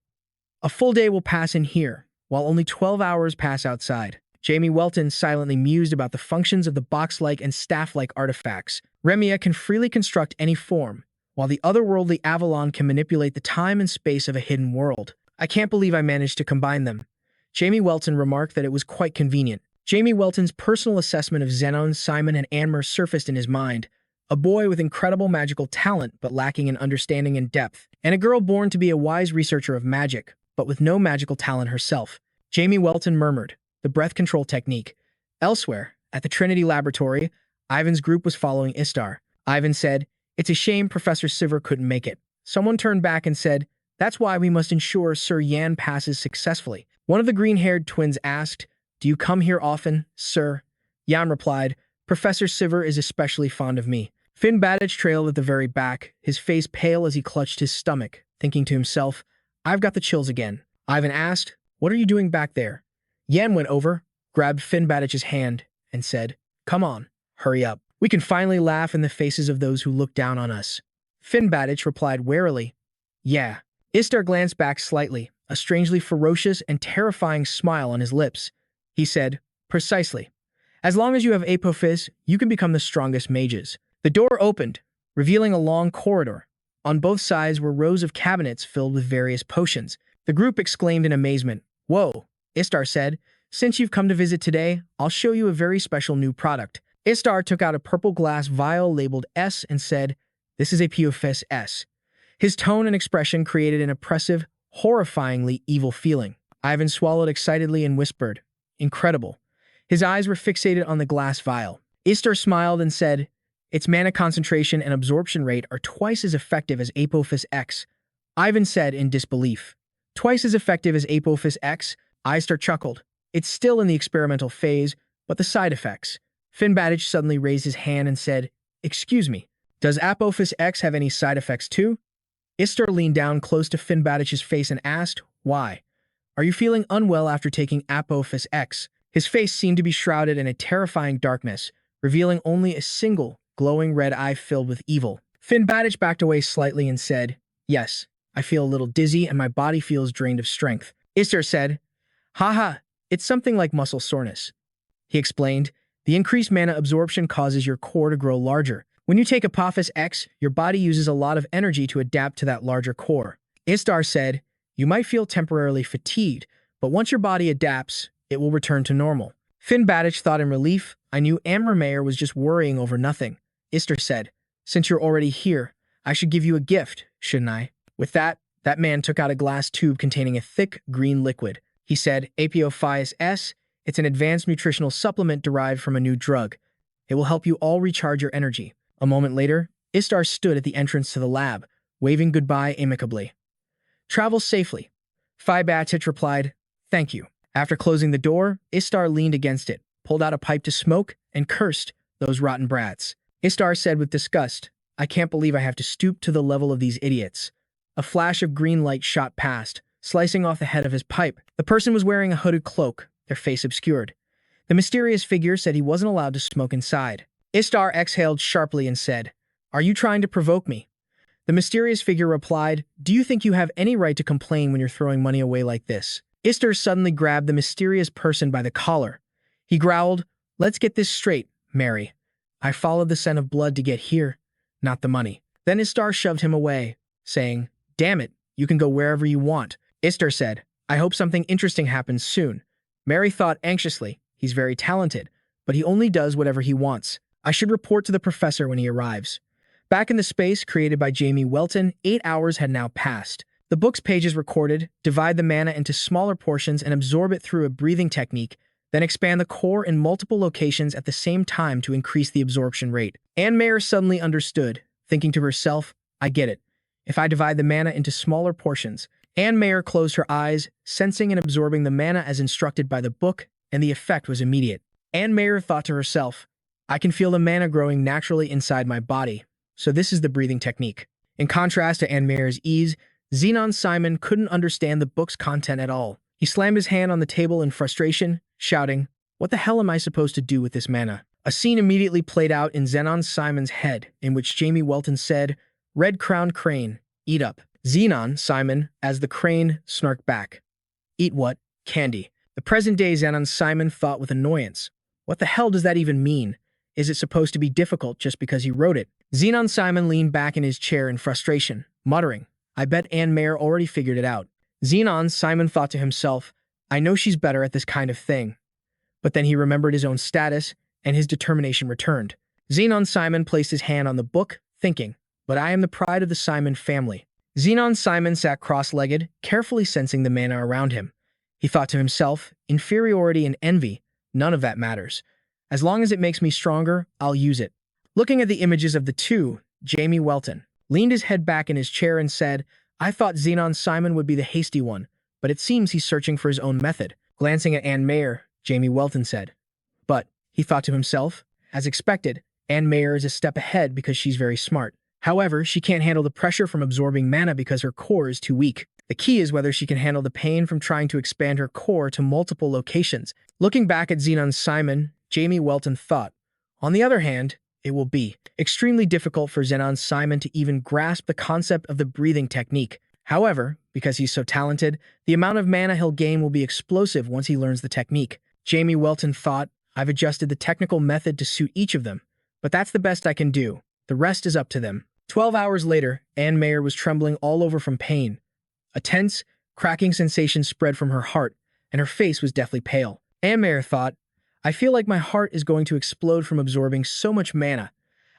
A full day will pass in here, while only 12 hours pass outside. Jamie Welton silently mused about the functions of the box-like and staff-like artifacts. Remia can freely construct any form, while the otherworldly Avalon can manipulate the time and space of a hidden world. I can't believe I managed to combine them. Jamie Welton remarked that it was quite convenient. Jamie Welton's personal assessment of Zenon, Simon, and Anmer surfaced in his mind. A boy with incredible magical talent but lacking in understanding and depth, and a girl born to be a wise researcher of magic, but with no magical talent herself. Jamie Welton murmured, the breath control technique. Elsewhere, at the Trinity Laboratory, Ivan's group was following Istar. Ivan said, "It's a shame Professor Sivir couldn't make it." Someone turned back and said, "That's why we must ensure Sir Yan passes successfully." One of the green-haired twins asked, "Do you come here often, sir?" Yan replied, "Professor Sivir is especially fond of me." Finn Baddage trailed at the very back, his face pale as he clutched his stomach, thinking to himself, "I've got the chills again." Ivan asked, "What are you doing back there?" Yan went over, grabbed Finn Baddage's hand, and said, "Come on, hurry up. We can finally laugh in the faces of those who look down on us." Finn Baddage replied warily, "Yeah." Istar glanced back slightly, a strangely ferocious and terrifying smile on his lips. He said, "Precisely. As long as you have Apophis, you can become the strongest mages." The door opened, revealing a long corridor. On both sides were rows of cabinets filled with various potions. The group exclaimed in amazement, "Whoa!" Istar said, "Since you've come to visit today, I'll show you a very special new product." Istar took out a purple glass vial labeled S and said, "This is Apophis S." His tone and expression created an oppressive, horrifyingly evil feeling. Ivan swallowed excitedly and whispered, "Incredible." His eyes were fixated on the glass vial. Istar smiled and said, "Its mana concentration and absorption rate are twice as effective as Apophis X." Ivan said in disbelief, "Twice as effective as Apophis X?" Istar chuckled. "It's still in the experimental phase, but the side effects." Finn Baddage suddenly raised his hand and said, "Excuse me, does Apophis X have any side effects too?" Istar leaned down close to Finn Baddage's face and asked, "Why? Are you feeling unwell after taking Apophis X?" His face seemed to be shrouded in a terrifying darkness, revealing only a single, glowing red eye filled with evil. Finn Baddage backed away slightly and said, "Yes, I feel a little dizzy and my body feels drained of strength." Istar said, "Haha, it's something like muscle soreness." He explained, "The increased mana absorption causes your core to grow larger. When you take Apophis X, your body uses a lot of energy to adapt to that larger core." Istar said, "You might feel temporarily fatigued, but once your body adapts, it will return to normal." Finn Baddage thought in relief, "I knew Ammermeyer was just worrying over nothing." Istar said, "Since you're already here, I should give you a gift, shouldn't I?" With that man took out a glass tube containing a thick, green liquid. He said, "Apophis S, it's an advanced nutritional supplement derived from a new drug. It will help you all recharge your energy." A moment later, Istar stood at the entrance to the lab, waving goodbye amicably. "Travel safely." Phi Battich replied, "Thank you." After closing the door, Istar leaned against it, pulled out a pipe to smoke, and cursed, "Those rotten brats." Istar said with disgust, "I can't believe I have to stoop to the level of these idiots." A flash of green light shot past, slicing off the head of his pipe. The person was wearing a hooded cloak, their face obscured. The mysterious figure said he wasn't allowed to smoke inside. Istar exhaled sharply and said, "Are you trying to provoke me?" The mysterious figure replied, "Do you think you have any right to complain when you're throwing money away like this?" Istar suddenly grabbed the mysterious person by the collar. He growled, "Let's get this straight, Mary. I followed the scent of blood to get here, not the money." Then Istar shoved him away, saying, "Damn it, you can go wherever you want." Istar said, "I hope something interesting happens soon." Mary thought anxiously, "He's very talented, but he only does whatever he wants. I should report to the professor when he arrives." Back in the space created by Jamie Welton, 8 hours had now passed. The book's pages recorded, divide the mana into smaller portions and absorb it through a breathing technique, then expand the core in multiple locations at the same time to increase the absorption rate. Anne Mayer suddenly understood, thinking to herself, "I get it. If I divide the mana into smaller portions." Anne Mayer closed her eyes, sensing and absorbing the mana as instructed by the book, and the effect was immediate. Anne Mayer thought to herself, "I can feel the mana growing naturally inside my body, so this is the breathing technique." In contrast to Anne Mayer's ease, Zenon Simon couldn't understand the book's content at all. He slammed his hand on the table in frustration, shouting, "What the hell am I supposed to do with this mana?" A scene immediately played out in Zenon Simon's head, in which Jamie Welton said, "Red-crowned crane, eat up." Xenon, Simon, as the crane snarked back. Eat what? Candy. The present-day Xenon Simon thought with annoyance. What the hell does that even mean? Is it supposed to be difficult just because he wrote it? Xenon Simon leaned back in his chair in frustration, muttering, I bet Anne Mayer already figured it out. Xenon Simon thought to himself, I know she's better at this kind of thing. But then he remembered his own status, and his determination returned. Xenon Simon placed his hand on the book, thinking, but I am the pride of the Simon family. Xenon Simon sat cross-legged, carefully sensing the mana around him. He thought to himself, inferiority and envy, none of that matters. As long as it makes me stronger, I'll use it. Looking at the images of the two, Jamie Welton leaned his head back in his chair and said, I thought Xenon Simon would be the hasty one, but it seems he's searching for his own method. Glancing at Anne Mayer, Jamie Welton said, but, he thought to himself, as expected, Anne Mayer is a step ahead because she's very smart. However, she can't handle the pressure from absorbing mana because her core is too weak. The key is whether she can handle the pain from trying to expand her core to multiple locations. Looking back at Xenon Simon, Jamie Welton thought, on the other hand, it will be extremely difficult for Xenon Simon to even grasp the concept of the breathing technique. However, because he's so talented, the amount of mana he'll gain will be explosive once he learns the technique. Jamie Welton thought, I've adjusted the technical method to suit each of them, but that's the best I can do. The rest is up to them. 12 hours later, Anne Mayer was trembling all over from pain. A tense, cracking sensation spread from her heart, and her face was deathly pale. Anne Mayer thought, I feel like my heart is going to explode from absorbing so much mana.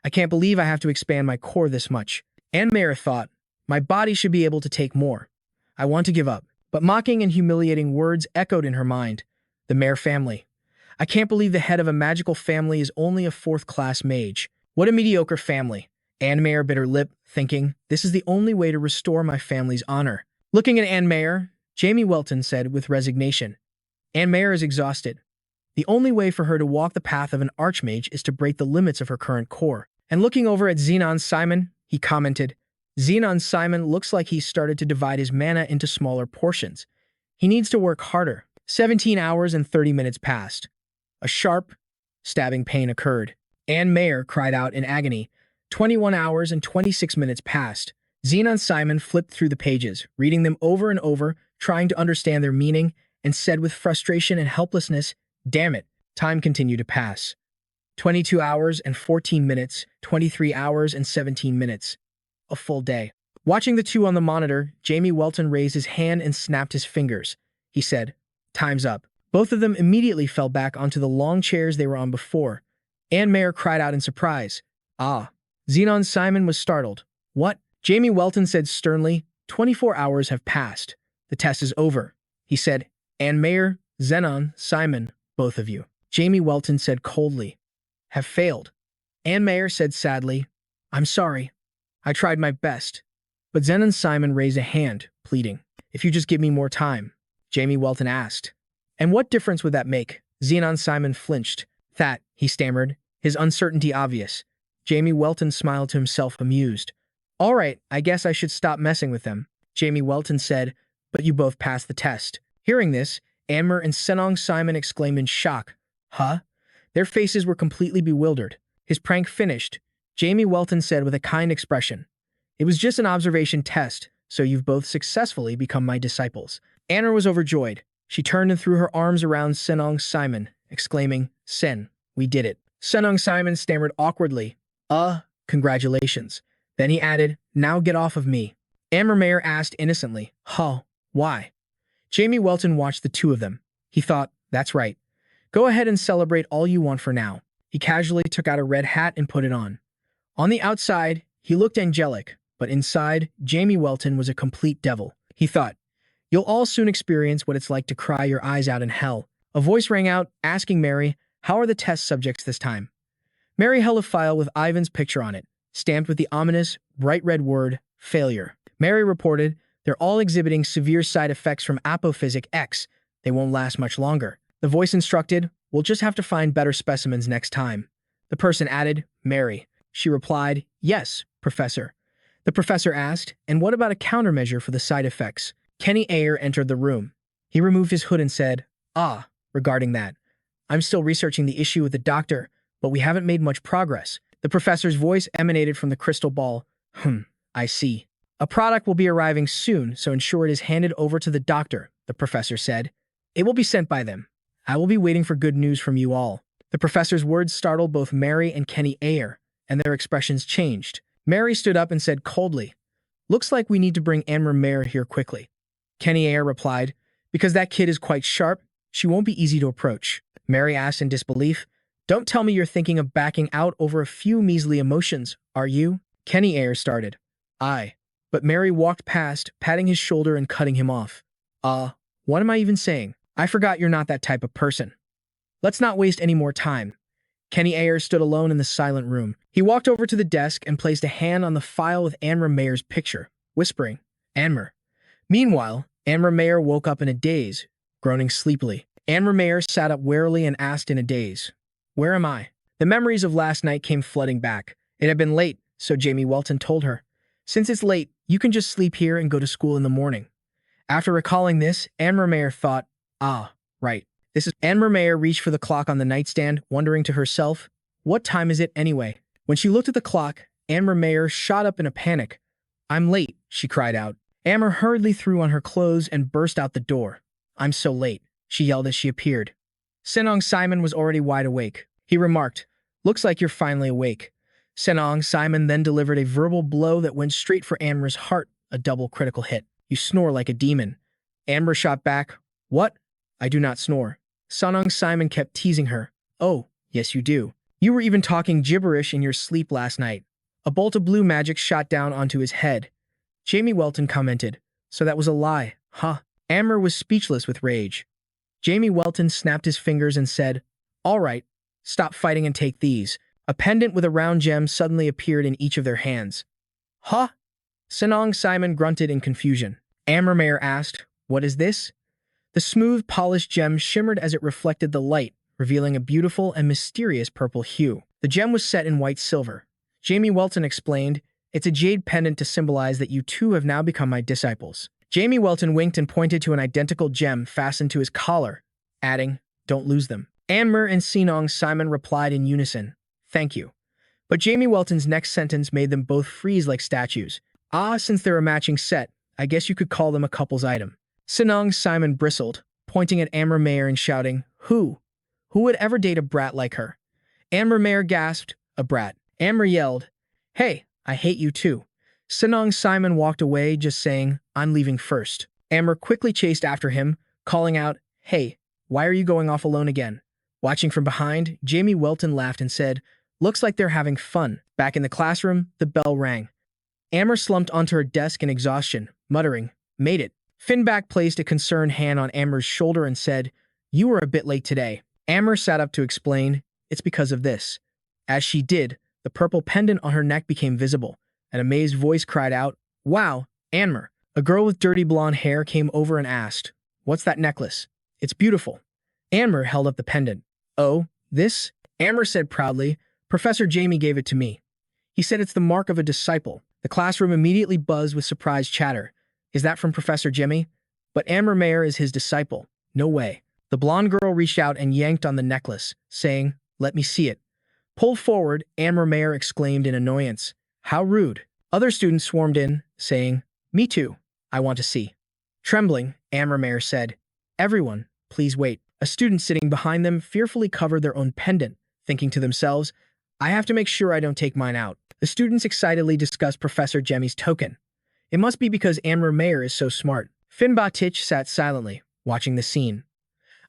I can't believe I have to expand my core this much. Anne Mayer thought, my body should be able to take more. I want to give up. But mocking and humiliating words echoed in her mind. The Mayer family. I can't believe the head of a magical family is only a fourth-class mage. What a mediocre family. Anne Mayer bit her lip, thinking, this is the only way to restore my family's honor. Looking at Anne Mayer, Jamie Welton said with resignation, Anne Mayer is exhausted. The only way for her to walk the path of an archmage is to break the limits of her current core. And looking over at Xenon Simon, he commented, Xenon Simon looks like he's started to divide his mana into smaller portions. He needs to work harder. 17 hours and 30 minutes passed. A sharp, stabbing pain occurred. Anne Mayer cried out in agony. 21 hours and 26 minutes passed. Xenon Simon flipped through the pages, reading them over and over, trying to understand their meaning, and said with frustration and helplessness, damn it, time continued to pass. 22 hours and 14 minutes, 23 hours and 17 minutes. A full day. Watching the two on the monitor, Jamie Welton raised his hand and snapped his fingers. He said, time's up. Both of them immediately fell back onto the long chairs they were on before. Anne Mayer cried out in surprise. Ah. Xenon Simon was startled. What? Jamie Welton said sternly, 24 hours have passed. The test is over. He said, Anne Mayer, Xenon, Simon, both of you. Jamie Welton said coldly, have failed. Anne Mayer said sadly, I'm sorry. I tried my best. But Xenon Simon raised a hand, pleading, if you just give me more time. Jamie Welton asked, and what difference would that make? Xenon Simon flinched. That, he stammered, his uncertainty obvious. Jamie Welton smiled to himself, amused. All right, I guess I should stop messing with them. Jamie Welton said, but you both passed the test. Hearing this, Anne Mayer and Xenon Simon exclaimed in shock. Huh? Their faces were completely bewildered. His prank finished, Jamie Welton said with a kind expression. It was just an observation test, so you've both successfully become my disciples. Anne Mayer was overjoyed. She turned and threw her arms around Xenon Simon, exclaiming, Sen, we did it. Xenon Simon stammered awkwardly. Congratulations. Then he added, now get off of me. Anne Mayer asked innocently, huh, why? Jamie Welton watched the two of them. He thought, that's right. Go ahead and celebrate all you want for now. He casually took out a red hat and put it on. On the outside, he looked angelic, but inside, Jamie Welton was a complete devil. He thought, you'll all soon experience what it's like to cry your eyes out in hell. A voice rang out, asking Mary, how are the test subjects this time? Mary held a file with Ivan's picture on it, stamped with the ominous, bright red word, failure. Mary reported, they're all exhibiting severe side effects from apophisic X. They won't last much longer. The voice instructed, we'll just have to find better specimens next time. The person added, Mary. She replied, yes, Professor. The professor asked, and what about a countermeasure for the side effects? Kenny Ayer entered the room. He removed his hood and said, regarding that. I'm still researching the issue with the doctor, but we haven't made much progress. The professor's voice emanated from the crystal ball. I see. A product will be arriving soon, so ensure it is handed over to the doctor, the professor said. It will be sent by them. I will be waiting for good news from you all. The professor's words startled both Mary and Kenny Ayer, and their expressions changed. Mary stood up and said coldly, "Looks like we need to bring Amber Mayer here quickly." Kenny Ayer replied, "Because that kid is quite sharp, she won't be easy to approach." Mary asked in disbelief, "Don't tell me you're thinking of backing out over a few measly emotions, are you?" Kenny Ayer started. "Aye." But Mary walked past, patting his shoulder and cutting him off. What am I even saying? I forgot you're not that type of person. Let's not waste any more time." Kenny Ayer stood alone in the silent room. He walked over to the desk and placed a hand on the file with Amber Mayer's picture, whispering, "Amber." Meanwhile, Amber Mayer woke up in a daze, groaning sleepily. Amber Mayer sat up warily and asked in a daze, "Where am I?" The memories of last night came flooding back. It had been late, so Jamie Welton told her. "Since it's late, you can just sleep here and go to school in the morning." After recalling this, Amber Mayer thought, right. Amber Mayer reached for the clock on the nightstand, wondering to herself, what time is it anyway? When she looked at the clock, Amber Mayer shot up in a panic. "I'm late," she cried out. Amber hurriedly threw on her clothes and burst out the door. "I'm so late," she yelled as she appeared. Senong Simon was already wide awake. He remarked, "Looks like you're finally awake." Senong Simon then delivered a verbal blow that went straight for Amber's heart, a double critical hit. "You snore like a demon." Amber shot back, "What? I do not snore." Senong Simon kept teasing her. "Oh, yes you do. You were even talking gibberish in your sleep last night." A bolt of blue magic shot down onto his head. Jamie Welton commented, "So that was a lie, huh?" Amber was speechless with rage. Jamie Welton snapped his fingers and said, "All right, stop fighting and take these." A pendant with a round gem suddenly appeared in each of their hands. "Huh?" Senong Simon grunted in confusion. Amber Mayer asked, "What is this?" The smooth, polished gem shimmered as it reflected the light, revealing a beautiful and mysterious purple hue. The gem was set in white silver. Jamie Welton explained, "It's a jade pendant to symbolize that you two have now become my disciples." Jamie Welton winked and pointed to an identical gem fastened to his collar, adding, "Don't lose them." Amber and Senong Simon replied in unison, "Thank you." But Jamie Welton's next sentence made them both freeze like statues. Since they're a matching set, I guess you could call them a couple's item." Senong Simon bristled, pointing at Amber Mayer and shouting, Who would ever date a brat like her?" Amber Mayer gasped, "A brat." Amber yelled, "Hey, I hate you too." Senong Simon walked away, just saying, "I'm leaving first." Amber quickly chased after him, calling out, "Hey, why are you going off alone again?" Watching from behind, Jamie Welton laughed and said, "Looks like they're having fun." Back in the classroom, the bell rang. Amber slumped onto her desk in exhaustion, muttering, "Made it." Finback placed a concerned hand on Amber's shoulder and said, "You were a bit late today." Amber sat up to explain, "It's because of this." As she did, the purple pendant on her neck became visible. An amazed voice cried out, "Wow, Amber." A girl with dirty blonde hair came over and asked, "What's that necklace? It's beautiful." Amber held up the pendant. "Oh, this?" Amber said proudly, "Professor Jamie gave it to me. He said it's the mark of a disciple." The classroom immediately buzzed with surprised chatter. "Is that from Professor Jamie? But Amber Mayer is his disciple. No way." The blonde girl reached out and yanked on the necklace, saying, "Let me see it." Pulled forward, Amber Mayer exclaimed in annoyance, "How rude." Other students swarmed in, saying, "Me too. I want to see." Trembling, Amber Mayer said, "Everyone, please wait." A student sitting behind them fearfully covered their own pendant, thinking to themselves, "I have to make sure I don't take mine out." The students excitedly discussed Professor Jamie's token. It must be because Amber Mayer is so smart. Finba sat silently, watching the scene.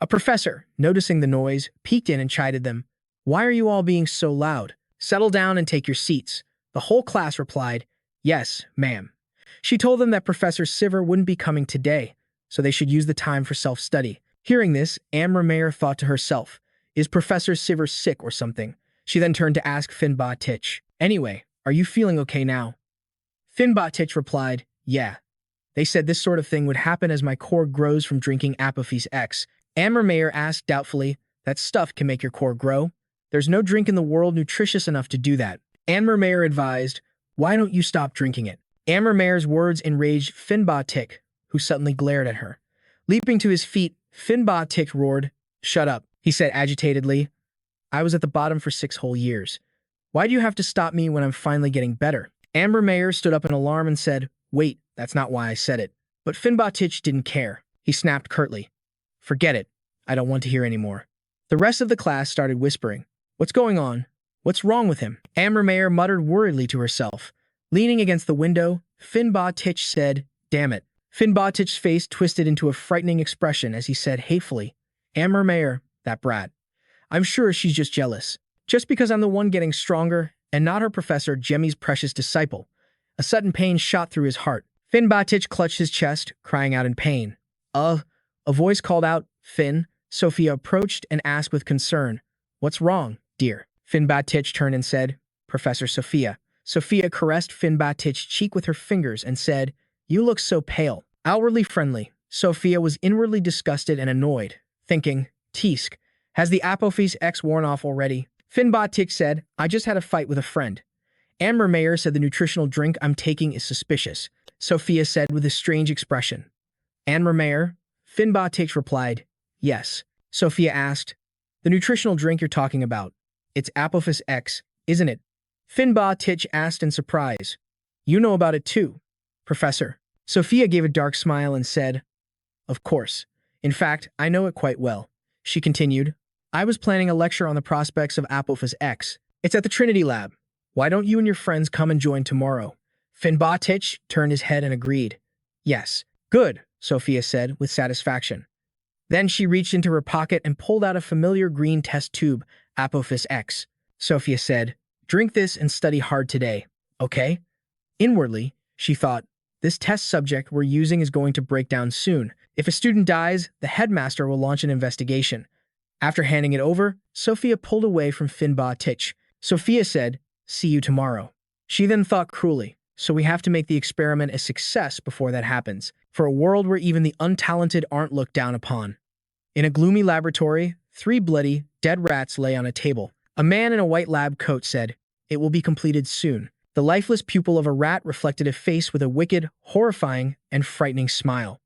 A professor, noticing the noise, peeked in and chided them. "Why are you all being so loud? Settle down and take your seats." The whole class replied, "Yes, ma'am." She told them that Professor Siver wouldn't be coming today, so they should use the time for self-study. Hearing this, Amber Mayer thought to herself, "Is Professor Siver sick or something?" She then turned to ask Finba Titch, "Anyway, are you feeling okay now?" Finba Titch replied, "Yeah. They said this sort of thing would happen as my core grows from drinking Apophis X." Amber Mayer asked doubtfully, "That stuff can make your core grow? There's no drink in the world nutritious enough to do that." Amber Mayer advised, "Why don't you stop drinking it?" Amber Mayer's words enraged Finba Tick, who suddenly glared at her. Leaping to his feet, Finba Tick roared, "Shut up," he said agitatedly. "I was at the bottom for 6 whole years. Why do you have to stop me when I'm finally getting better?" Amber Mayer stood up in alarm and said, Wait, that's not why I said it. But Finbatich didn't care. He snapped curtly. Forget it. I don't want to hear anymore. The rest of the class started whispering. What's going on? What's wrong with him? Amber Mayer muttered worriedly to herself. Leaning against the window, Finbatich said, Damn it. Finbatich's face twisted into a frightening expression as he said hatefully, Amber Mayer, that brat. I'm sure she's just jealous. Just because I'm the one getting stronger and not her professor Jemmy's precious disciple. A sudden pain shot through his heart. Finbatich clutched his chest, crying out in pain. A voice called out, Finn. Sophia approached and asked with concern, What's wrong, dear? Finbatich turned and said, Professor Sophia. Sophia caressed Finbatich's cheek with her fingers and said, You look so pale. Outwardly friendly, Sophia was inwardly disgusted and annoyed, thinking, Teesk, has the Apophis X worn off already? Finbatich said, I just had a fight with a friend. Amber Mayer said the nutritional drink I'm taking is suspicious, Sophia said with a strange expression. Amber Mayer? Finbatich replied, Yes. Sophia asked, The nutritional drink you're talking about. It's Apophis X, isn't it? Finbatich asked in surprise. You know about it too, Professor. Sophia gave a dark smile and said, Of course. In fact, I know it quite well. She continued, I was planning a lecture on the prospects of Apophis X. It's at the Trinity Lab. Why don't you and your friends come and join tomorrow? Finbatich turned his head and agreed. Yes. Good, Sophia said with satisfaction. Then she reached into her pocket and pulled out a familiar green test tube, Apophis X. Sophia said, Drink this and study hard today, okay? Inwardly, she thought, this test subject we're using is going to break down soon. If a student dies, the headmaster will launch an investigation. After handing it over, Sophia pulled away from Finbatich. Sophia said, See you tomorrow. She then thought cruelly, so we have to make the experiment a success before that happens, for a world where even the untalented aren't looked down upon. In a gloomy laboratory, 3 bloody, dead rats lay on a table. A man in a white lab coat said, It will be completed soon. The lifeless pupil of a rat reflected a face with a wicked, horrifying, and frightening smile.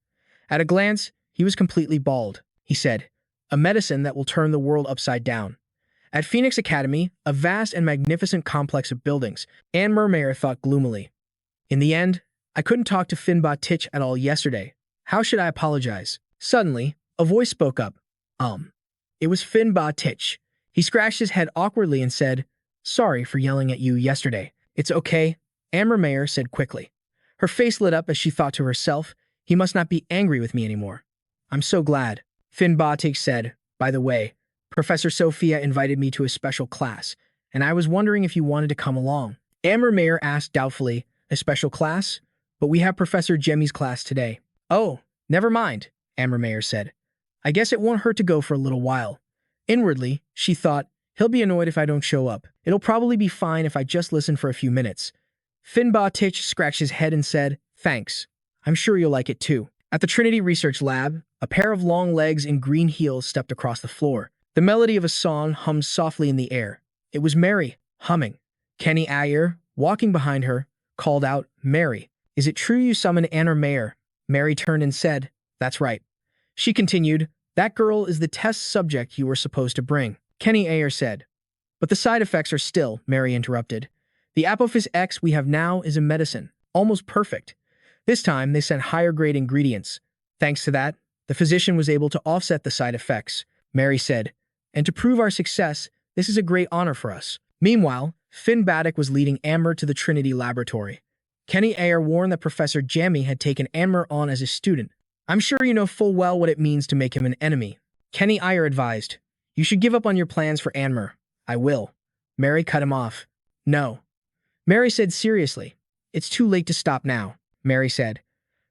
At a glance, he was completely bald. He said, A medicine that will turn the world upside down. At Phoenix Academy, a vast and magnificent complex of buildings, Anne Mermayer thought gloomily. In the end, I couldn't talk to Finbatich at all yesterday. How should I apologize? Suddenly, a voice spoke up. It was Finbatich. He scratched his head awkwardly and said, Sorry for yelling at you yesterday. It's okay, Amber Mayer said quickly. Her face lit up as she thought to herself, He must not be angry with me anymore. I'm so glad. Finbatich said, By the way, Professor Sophia invited me to a special class, and I was wondering if you wanted to come along. Amber Mayer asked doubtfully, A special class? But we have Professor Jemmy's class today. Oh, never mind, Amber Mayer said. I guess it won't hurt to go for a little while. Inwardly, she thought, He'll be annoyed if I don't show up. It'll probably be fine if I just listen for a few minutes. Finbatich scratched his head and said, Thanks. I'm sure you'll like it too. At the Trinity Research Lab, a pair of long legs in green heels stepped across the floor. The melody of a song hummed softly in the air. It was Mary, humming. Kenny Ayer, walking behind her, called out, Mary, is it true you summoned Anna Mayer? Mary turned and said, That's right. She continued, That girl is the test subject you were supposed to bring. Kenny Ayer said. But the side effects are still, Mary interrupted. The Apophis X we have now is a medicine, almost perfect. This time, they sent higher-grade ingredients. Thanks to that, the physician was able to offset the side effects, Mary said. And to prove our success, this is a great honor for us. Meanwhile, Finbatich was leading Amber to the Trinity Laboratory. Kenny Ayer warned that Professor Jamie had taken Amber on as a student. I'm sure you know full well what it means to make him an enemy. Kenny Ayer advised. You should give up on your plans for Amber. I will. Mary cut him off. No. Mary said seriously. It's too late to stop now, Mary said.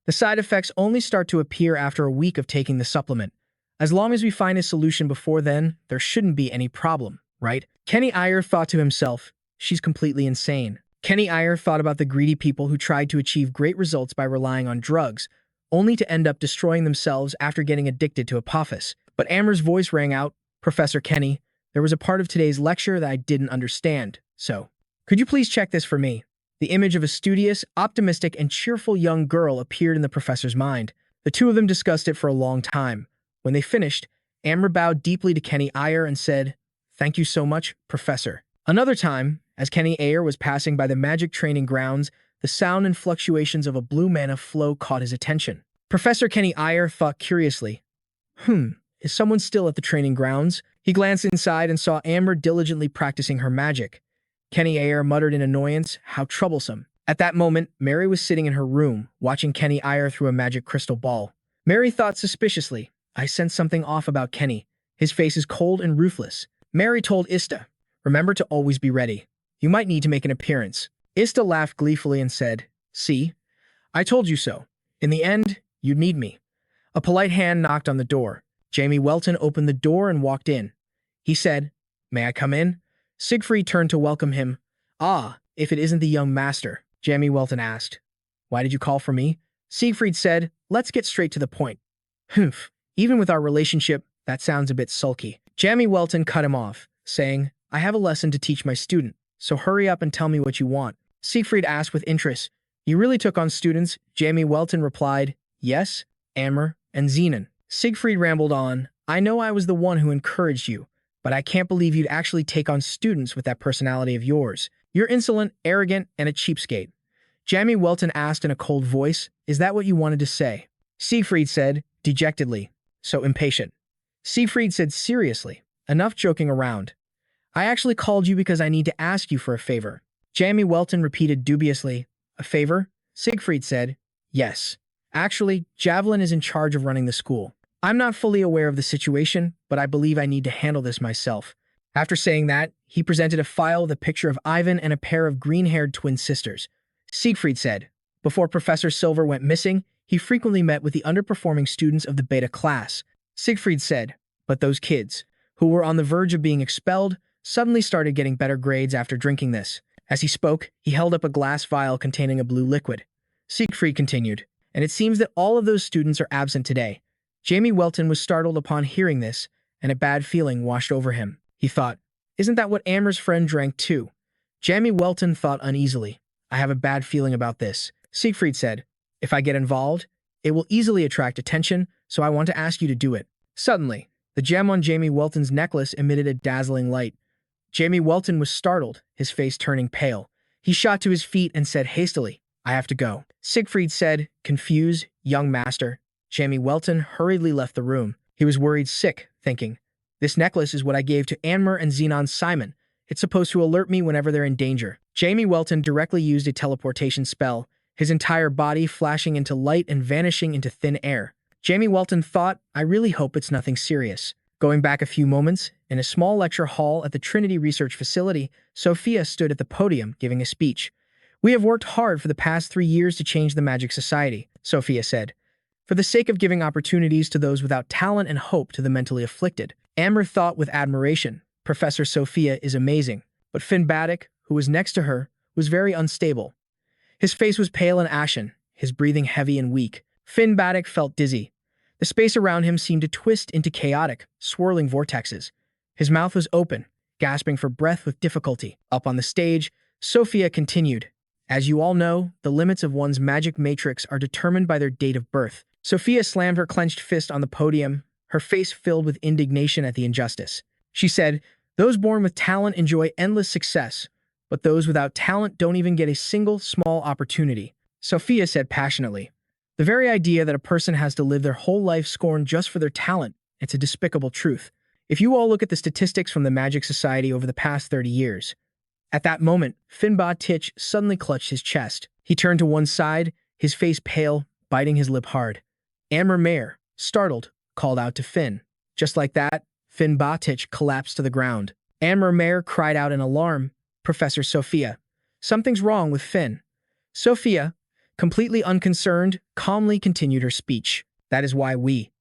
The side effects only start to appear after a week of taking the supplement. As long as we find a solution before then, there shouldn't be any problem, right? Kenny Ayer thought to himself, she's completely insane. Kenny Ayer thought about the greedy people who tried to achieve great results by relying on drugs, only to end up destroying themselves after getting addicted to Apophis. But Amber's voice rang out, Professor Kenny, there was a part of today's lecture that I didn't understand, so could you please check this for me? The image of a studious, optimistic, and cheerful young girl appeared in the professor's mind. The two of them discussed it for a long time. When they finished, Amber bowed deeply to Kenny Ayer and said, Thank you so much, Professor. Another time, as Kenny Ayer was passing by the magic training grounds, The sound and fluctuations of a blue mana flow caught his attention. Professor Kenny Iyer thought curiously, is someone still at the training grounds? He glanced inside and saw Amber diligently practicing her magic. Kenny Iyer muttered in annoyance, how troublesome. At that moment, Mary was sitting in her room, watching Kenny Iyer through a magic crystal ball. Mary thought suspiciously, I sense something off about Kenny. His face is cold and ruthless. Mary told Ista, remember to always be ready. You might need to make an appearance. Ista laughed gleefully and said, see? I told you so. In the end, you'd need me. A polite hand knocked on the door. Jamie Welton opened the door and walked in. He said, may I come in? Siegfried turned to welcome him. Ah, if it isn't the young master, Jamie Welton asked. Why did you call for me? Siegfried said, let's get straight to the point. Humph, even with our relationship, that sounds a bit sulky. Jamie Welton cut him off, saying, I have a lesson to teach my student, so hurry up and tell me what you want. Siegfried asked with interest, you really took on students? Jamie Welton replied, yes, Amber and Zenon. Siegfried rambled on, I know I was the one who encouraged you, but I can't believe you'd actually take on students with that personality of yours. You're insolent, arrogant, and a cheapskate. Jamie Welton asked in a cold voice, is that what you wanted to say? Siegfried said, dejectedly, so impatient. Siegfried said seriously, enough joking around. I actually called you because I need to ask you for a favor. Jamie Welton repeated dubiously, a favor? Siegfried said, yes. Actually, Javelin is in charge of running the school. I'm not fully aware of the situation, but I believe I need to handle this myself. After saying that, he presented a file with a picture of Ivan and a pair of green-haired twin sisters. Siegfried said, before Professor Silver went missing, he frequently met with the underperforming students of the beta class. Siegfried said, but those kids, who were on the verge of being expelled, suddenly started getting better grades after drinking this. As he spoke, he held up a glass vial containing a blue liquid. Siegfried continued, and it seems that all of those students are absent today. Jamie Welton was startled upon hearing this, and a bad feeling washed over him. He thought, isn't that what Amber's friend drank too? Jamie Welton thought uneasily, I have a bad feeling about this. Siegfried said, if I get involved, it will easily attract attention, so I want to ask you to do it. Suddenly, the gem on Jamie Welton's necklace emitted a dazzling light. Jamie Welton was startled, his face turning pale. He shot to his feet and said hastily, I have to go. Siegfried said, confused, young master. Jamie Welton hurriedly left the room. He was worried sick, thinking, this necklace is what I gave to Anmer and Zenon Simon. It's supposed to alert me whenever they're in danger. Jamie Welton directly used a teleportation spell, his entire body flashing into light and vanishing into thin air. Jamie Welton thought, I really hope it's nothing serious. Going back a few moments, in a small lecture hall at the Trinity Research Facility, Sophia stood at the podium giving a speech. We have worked hard for the past 3 years to change the Magic Society, Sophia said, for the sake of giving opportunities to those without talent and hope to the mentally afflicted. Amber thought with admiration, Professor Sophia is amazing, but Finn Baddock, who was next to her, was very unstable. His face was pale and ashen, his breathing heavy and weak. Finn Baddock felt dizzy. The space around him seemed to twist into chaotic, swirling vortexes. His mouth was open, gasping for breath with difficulty. Up on the stage, Sophia continued, as you all know, the limits of one's magic matrix are determined by their date of birth. Sophia slammed her clenched fist on the podium, her face filled with indignation at the injustice. She said, those born with talent enjoy endless success, but those without talent don't even get a single small opportunity. Sophia said passionately, the very idea that a person has to live their whole life scorned just for their talent, it's a despicable truth. If you all look at the statistics from the Magic Society over the past 30 years. At that moment, Finba Titch suddenly clutched his chest. He turned to one side, his face pale, biting his lip hard. Amber Mayer, startled, called out to Finn. Just like that, Finn Batich collapsed to the ground. Amber Mayer cried out in alarm, Professor Sophia. Something's wrong with Finn. Sophia, completely unconcerned, calmly continued her speech. That is why we.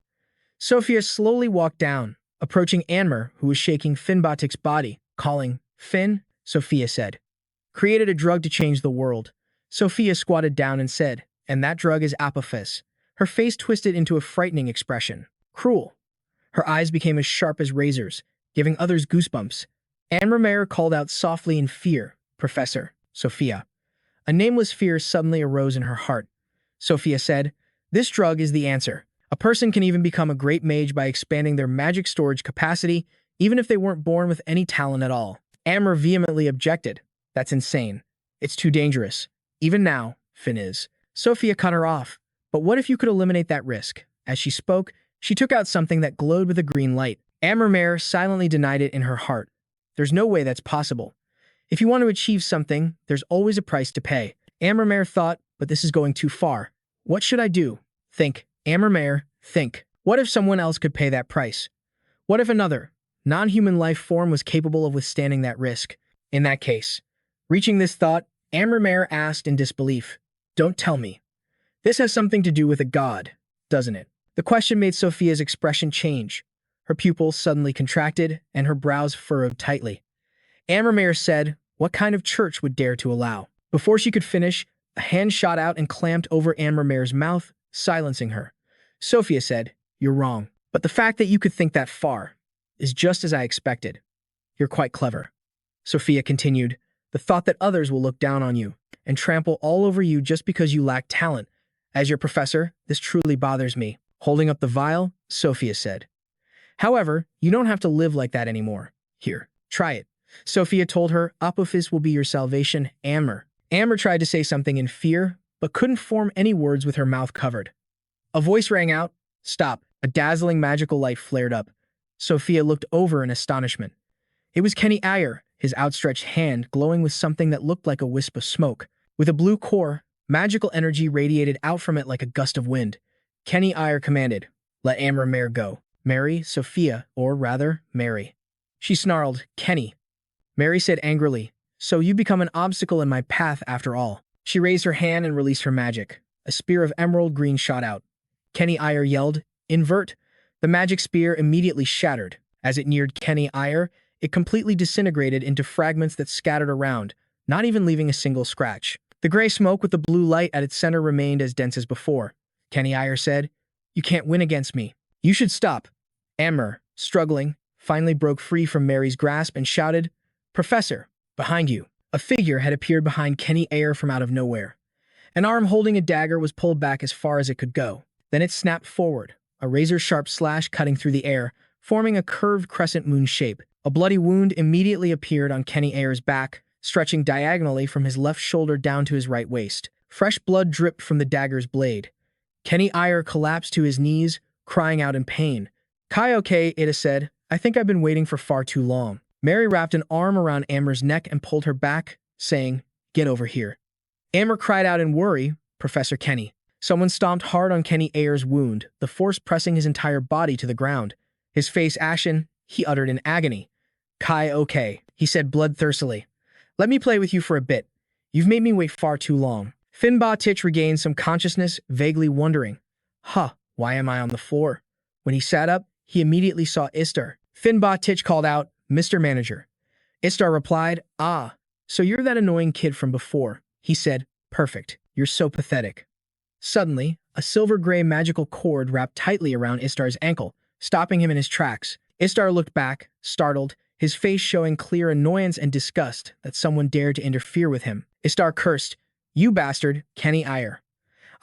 Sophia slowly walked down, approaching Anmer, who was shaking Finn Batich's body, calling, Finn, Sophia said. Created a drug to change the world. Sophia squatted down and said, and that drug is Apophis. Her face twisted into a frightening expression. Cruel. Her eyes became as sharp as razors, giving others goosebumps. Anne Mayer called out softly in fear, Professor, Sophia. A nameless fear suddenly arose in her heart. Sophia said, this drug is the answer. A person can even become a great mage by expanding their magic storage capacity, even if they weren't born with any talent at all. Amber vehemently objected. That's insane. It's too dangerous. Even now, Finiz. Sophia cut her off. But what if you could eliminate that risk? As she spoke, she took out something that glowed with a green light. Ammermare silently denied it in her heart. There's no way that's possible. If you want to achieve something, there's always a price to pay. Ammermare thought, but this is going too far. What should I do? Think. Ammermare, think. What if someone else could pay that price? What if another, non-human life form was capable of withstanding that risk? In that case, reaching this thought, Ammermare asked in disbelief, "Don't tell me. This has something to do with a god, doesn't it?" The question made Sophia's expression change. Her pupils suddenly contracted, and her brows furrowed tightly. Ammermare said, "What kind of church would dare to allow?" Before she could finish, a hand shot out and clamped over Ammermare's mouth, silencing her. Sophia said, "You're wrong. But the fact that you could think that far is just as I expected. You're quite clever." Sophia continued, "The thought that others will look down on you and trample all over you just because you lack talent. As your professor, this truly bothers me." Holding up the vial, Sophia said, "However, you don't have to live like that anymore. Here, try it." Sophia told her, "Apophis will be your salvation, Ammer." Ammer tried to say something in fear, but couldn't form any words with her mouth covered. A voice rang out, "Stop." A dazzling magical light flared up. Sophia looked over in astonishment. It was Kenny Ayer, his outstretched hand glowing with something that looked like a wisp of smoke. With a blue core, magical energy radiated out from it like a gust of wind. Kenny Ayer commanded, "Let Ammermare go. Marry Sophia, or rather, Mary." She snarled, "Kenny." Mary said angrily, "So you become an obstacle in my path after all." She raised her hand and released her magic. A spear of emerald green shot out. Kenny Ayer yelled, "Invert!" The magic spear immediately shattered. As it neared Kenny Ayer, it completely disintegrated into fragments that scattered around, not even leaving a single scratch. The gray smoke with the blue light at its center remained as dense as before. Kenny Ayer said, "You can't win against me. You should stop." Ammer, struggling, finally broke free from Mary's grasp and shouted, "Professor, behind you." A figure had appeared behind Kenny Ayer from out of nowhere. An arm holding a dagger was pulled back as far as it could go. Then it snapped forward, a razor-sharp slash cutting through the air, forming a curved crescent moon shape. A bloody wound immediately appeared on Kenny Ayer's back, stretching diagonally from his left shoulder down to his right waist. Fresh blood dripped from the dagger's blade. Kenny Ayer collapsed to his knees, crying out in pain. "Kai-okay," Ida said. "I think I've been waiting for far too long." Mary wrapped an arm around Ammer's neck and pulled her back, saying, "Get over here." Ammer cried out in worry, "Professor Kenny." Someone stomped hard on Kenny Ayer's wound, the force pressing his entire body to the ground. His face ashen, he uttered in agony. "Kai-okay," he said bloodthirstily. "Let me play with you for a bit. You've made me wait far too long." Finba Titch regained some consciousness, vaguely wondering, why am I on the floor?" When he sat up, he immediately saw Istar. Finba Titch called out, "Mr. Manager." Istar replied, "Ah, so you're that annoying kid from before." He said, "Perfect. You're so pathetic." Suddenly, a silver-gray magical cord wrapped tightly around Istar's ankle, stopping him in his tracks. Istar looked back, startled, his face showing clear annoyance and disgust that someone dared to interfere with him. Istar cursed, "You bastard, Kenny Ayer."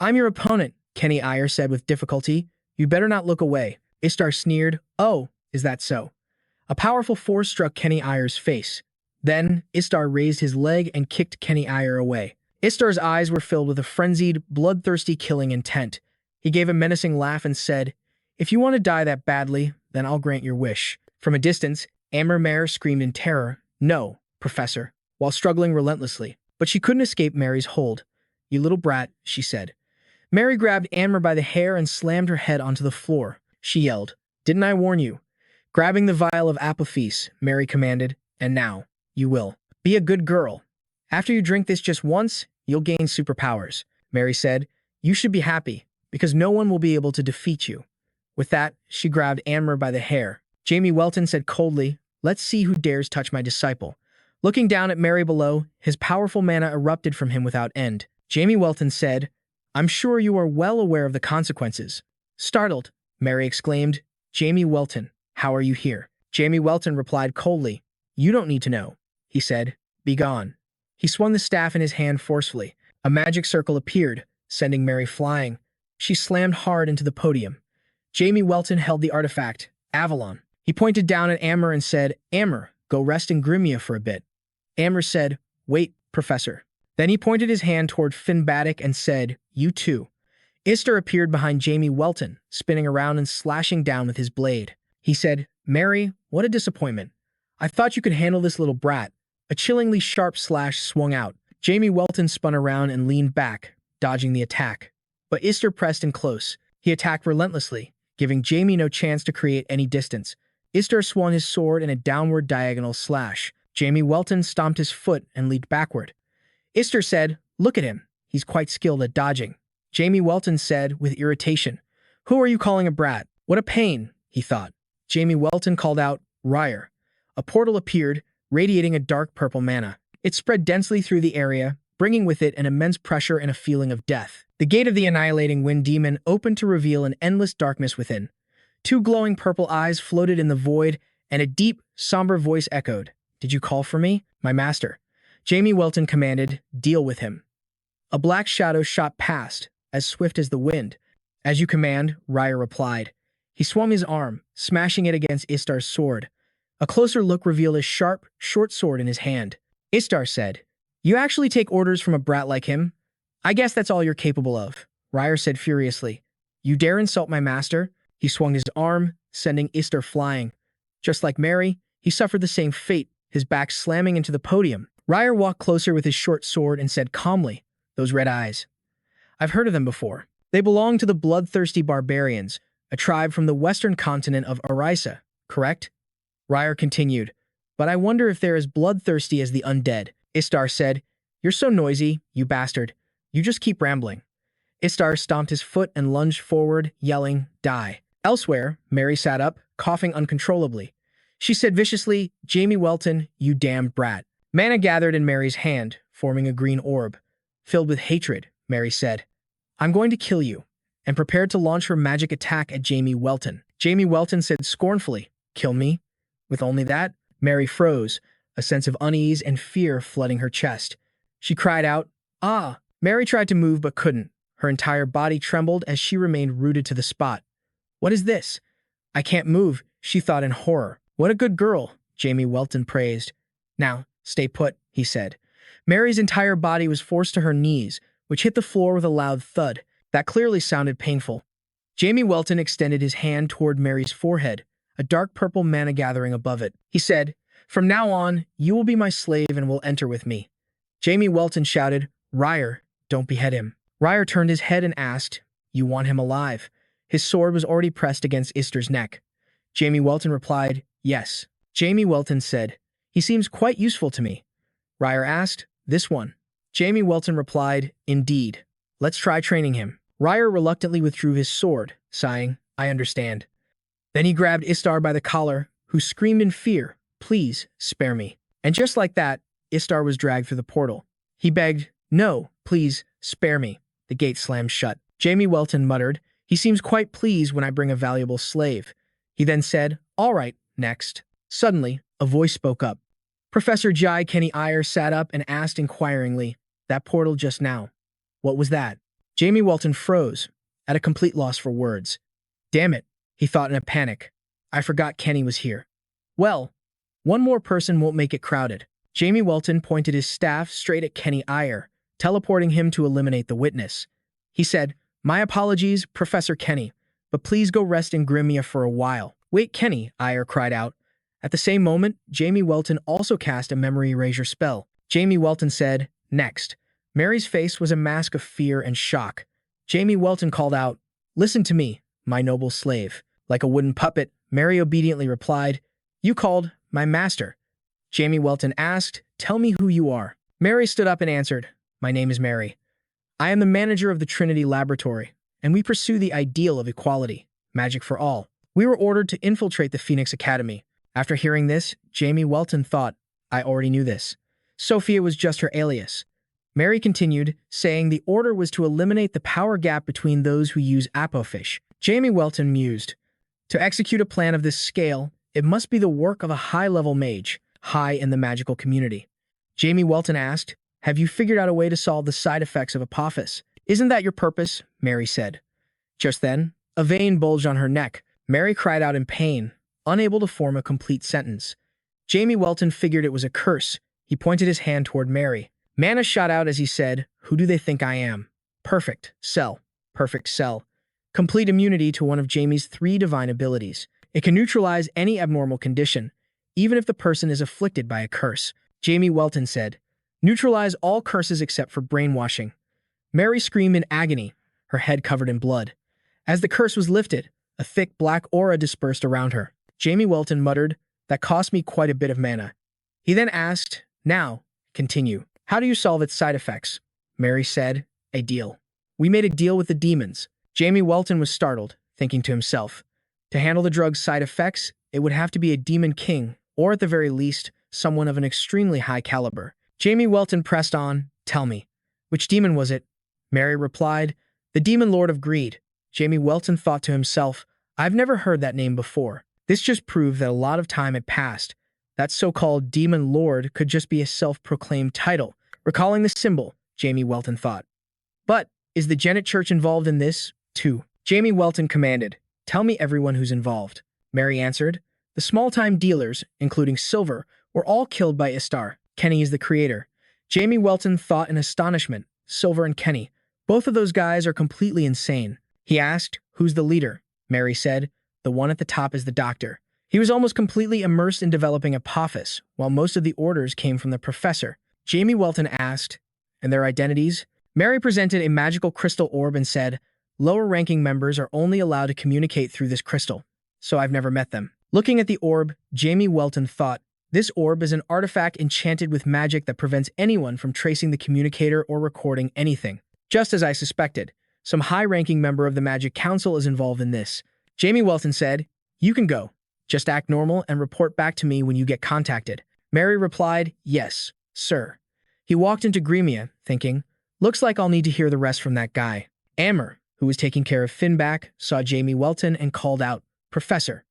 "I'm your opponent," Kenny Ayer said with difficulty. "You better not look away." Istar sneered, "Oh, is that so?" A powerful force struck Kenny Ayer's face. Then, Istar raised his leg and kicked Kenny Ayer away. Istar's eyes were filled with a frenzied, bloodthirsty killing intent. He gave a menacing laugh and said, "If you want to die that badly, then I'll grant your wish." From a distance, Ammermare screamed in terror, "No, Professor," while struggling relentlessly. But she couldn't escape Mary's hold. "You little brat," she said. Mary grabbed Ammer by the hair and slammed her head onto the floor. She yelled, "Didn't I warn you?" Grabbing the vial of apophis, Mary commanded, "And now, you will. Be a good girl. After you drink this just once, you'll gain superpowers." Mary said, "You should be happy, because no one will be able to defeat you." With that, she grabbed Ammer by the hair. Jamie Welton said coldly, "Let's see who dares touch my disciple." Looking down at Mary below, his powerful mana erupted from him without end. Jamie Welton said, "I'm sure you are well aware of the consequences." Startled, Mary exclaimed, "Jamie Welton, how are you here?" Jamie Welton replied coldly, "You don't need to know." He said, "Be gone." He swung the staff in his hand forcefully. A magic circle appeared, sending Mary flying. She slammed hard into the podium. Jamie Welton held the artifact, Avalon. He pointed down at Ammer and said, "Ammer, go rest in Grimia for a bit." Ammer said, "Wait, Professor." Then he pointed his hand toward Finbatic and said, "You too." Ister appeared behind Jamie Welton, spinning around and slashing down with his blade. He said, "Mary, what a disappointment. I thought you could handle this little brat." A chillingly sharp slash swung out. Jamie Welton spun around and leaned back, dodging the attack. But Ister pressed in close. He attacked relentlessly, giving Jamie no chance to create any distance. Ister swung his sword in a downward diagonal slash. Jamie Welton stomped his foot and leaped backward. Ister said, "Look at him. He's quite skilled at dodging." Jamie Welton said with irritation, "Who are you calling a brat? What a pain," he thought. Jamie Welton called out, "Ryer." A portal appeared, radiating a dark purple mana. It spread densely through the area, bringing with it an immense pressure and a feeling of death. The gate of the annihilating wind demon opened to reveal an endless darkness within. Two glowing purple eyes floated in the void, and a deep, somber voice echoed, "Did you call for me, my master?" Jamie Welton commanded, "Deal with him." A black shadow shot past, as swift as the wind. "As you command," Ryer replied. He swung his arm, smashing it against Istar's sword. A closer look revealed a sharp, short sword in his hand. Istar said, "You actually take orders from a brat like him? I guess that's all you're capable of," Ryer said furiously. "You dare insult my master?" He swung his arm, sending Istar flying. Just like Mary, he suffered the same fate, his back slamming into the podium. Ryer walked closer with his short sword and said calmly, "Those red eyes. I've heard of them before. They belong to the bloodthirsty barbarians, a tribe from the western continent of Arisa, correct?" Ryer continued, "But I wonder if they're as bloodthirsty as the undead." Istar said, "You're so noisy, you bastard. You just keep rambling." Istar stomped his foot and lunged forward, yelling, "Die." Elsewhere, Mary sat up, coughing uncontrollably. She said viciously, "Jamie Welton, you damned brat." Mana gathered in Mary's hand, forming a green orb. Filled with hatred, Mary said, "I'm going to kill you," and prepared to launch her magic attack at Jamie Welton. Jamie Welton said scornfully, "Kill me? With only that?" Mary froze, a sense of unease and fear flooding her chest. She cried out, "Ah!" Mary tried to move but couldn't. Her entire body trembled as she remained rooted to the spot. "What is this? I can't move," she thought in horror. "What a good girl," Jamie Welton praised. "Now, stay put," he said. Mary's entire body was forced to her knees, which hit the floor with a loud thud. That clearly sounded painful. Jamie Welton extended his hand toward Mary's forehead, a dark purple mana gathering above it. He said, "From now on, you will be my slave and will enter with me." Jamie Welton shouted, "Ryer, don't behead him." Ryer turned his head and asked, "You want him alive?" His sword was already pressed against Istar's neck. Jamie Welton replied, "Yes." Jamie Welton said, "He seems quite useful to me." Ryer asked, "This one?" Jamie Welton replied, "Indeed. Let's try training him." Ryer reluctantly withdrew his sword, sighing, "I understand." Then he grabbed Istar by the collar, who screamed in fear, "Please, spare me." And just like that, Istar was dragged through the portal. He begged, "No, please, spare me." The gate slammed shut. Jamie Welton muttered, "He seems quite pleased when I bring a valuable slave." He then said, "All right, next." Suddenly, a voice spoke up. Professor Jai Kenny Iyer sat up and asked inquiringly, "That portal just now, what was that?" Jamie Welton froze, at a complete loss for words. "Damn it," he thought in a panic. "I forgot Kenny was here." "Well, one more person won't make it crowded." Jamie Welton pointed his staff straight at Kenny Iyer, teleporting him to eliminate the witness. He said, "My apologies, Professor Kenny, but please go rest in Grimia for a while." "Wait, Kenny," Iyer cried out. At the same moment, Jamie Welton also cast a memory erasure spell. Jamie Welton said, "Next." Mary's face was a mask of fear and shock. Jamie Welton called out, "Listen to me, my noble slave." Like a wooden puppet, Mary obediently replied, "You called, my master." Jamie Welton asked, "Tell me who you are." Mary stood up and answered, "My name is Mary. I am the manager of the Trinity Laboratory, and we pursue the ideal of equality, magic for all. We were ordered to infiltrate the Phoenix Academy." After hearing this, Jamie Welton thought, "I already knew this." Sophia was just her alias. Mary continued, saying the order was to eliminate the power gap between those who use Apofish. Jamie Welton mused, "To execute a plan of this scale, it must be the work of a high-level mage, high in the magical community." Jamie Welton asked, "Have you figured out a way to solve the side effects of Apophis?" "Isn't that your purpose?" Mary said. Just then, a vein bulged on her neck. Mary cried out in pain, unable to form a complete sentence. Jamie Welton figured it was a curse. He pointed his hand toward Mary. Mana shot out as he said, "Who do they think I am? Perfect. Cell. Perfect cell. Complete immunity to one of Jamie's 3 divine abilities. It can neutralize any abnormal condition, even if the person is afflicted by a curse." Jamie Welton said, "Neutralize all curses except for brainwashing." Mary screamed in agony, her head covered in blood. As the curse was lifted, a thick black aura dispersed around her. Jamie Welton muttered, "That cost me quite a bit of mana." He then asked, "Now, continue. How do you solve its side effects?" Mary said, "A deal. We made a deal with the demons." Jamie Welton was startled, thinking to himself, to handle the drug's side effects, it would have to be a demon king, or at the very least, someone of an extremely high caliber. Jamie Welton pressed on, "Tell me, which demon was it?" Mary replied, "The demon lord of greed." Jamie Welton thought to himself, "I've never heard that name before." This just proved that a lot of time had passed. That so-called demon lord could just be a self-proclaimed title. Recalling the symbol, Jamie Welton thought, "But is the Genet Church involved in this, too?" Jamie Welton commanded, "Tell me everyone who's involved." Mary answered, "The small-time dealers, including Silver, were all killed by Istar. Kenny is the creator." Jamie Welton thought in astonishment, Silver and Kenny, both of those guys are completely insane. He asked, "Who's the leader?" Mary said, "The one at the top is the doctor. He was almost completely immersed in developing Apophis, while most of the orders came from the professor." Jamie Welton asked, "And their identities?" Mary presented a magical crystal orb and said, "Lower-ranking members are only allowed to communicate through this crystal, so I've never met them." Looking at the orb, Jamie Welton thought, "This orb is an artifact enchanted with magic that prevents anyone from tracing the communicator or recording anything. Just as I suspected, some high-ranking member of the Magic Council is involved in this." Jamie Welton said, "You can go. Just act normal and report back to me when you get contacted." Mary replied, "Yes, sir." He walked into Gremia, thinking, "Looks like I'll need to hear the rest from that guy." Amber, who was taking care of Finback, saw Jamie Welton and called out, "Professor."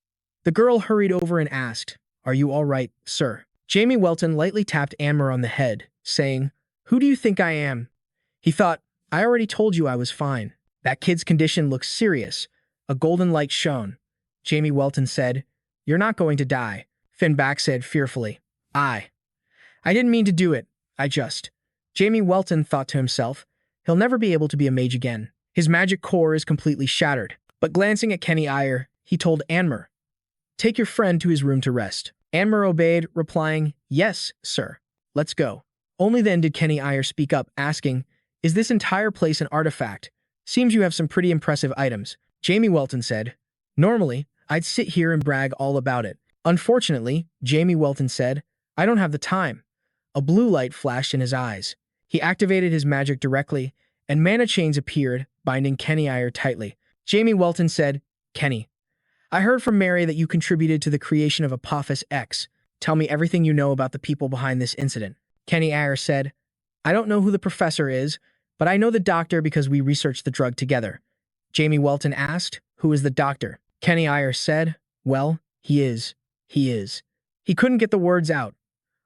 The girl hurried over and asked, "Are you all right, sir?" Jamie Welton lightly tapped Amber on the head, saying, "Who do you think I am?" He thought, "I already told you I was fine." That kid's condition looks serious. A golden light shone. Jamie Welton said, "You're not going to die." Finback said fearfully, I didn't mean to do it. I just." Jamie Welton thought to himself, he'll never be able to be a mage again. His magic core is completely shattered. But glancing at Kenny Iyer, he told Anmer, "Take your friend to his room to rest." Anmer obeyed, replying, "Yes, sir. Let's go." Only then did Kenny Iyer speak up, asking, "Is this entire place an artifact? Seems you have some pretty impressive items." Jamie Welton said, "Normally, I'd sit here and brag all about it. Unfortunately," Jamie Welton said, "I don't have the time." A blue light flashed in his eyes. He activated his magic directly, and mana chains appeared, binding Kenny Iyer tightly. Jamie Welton said, "Kenny, I heard from Mary that you contributed to the creation of Apophis X. Tell me everything you know about the people behind this incident." Kenny Iyer said, "I don't know who the professor is, but I know the doctor because we researched the drug together." Jamie Welton asked, "Who is the doctor?" Kenny Iyer said, "Well, he is. He couldn't get the words out.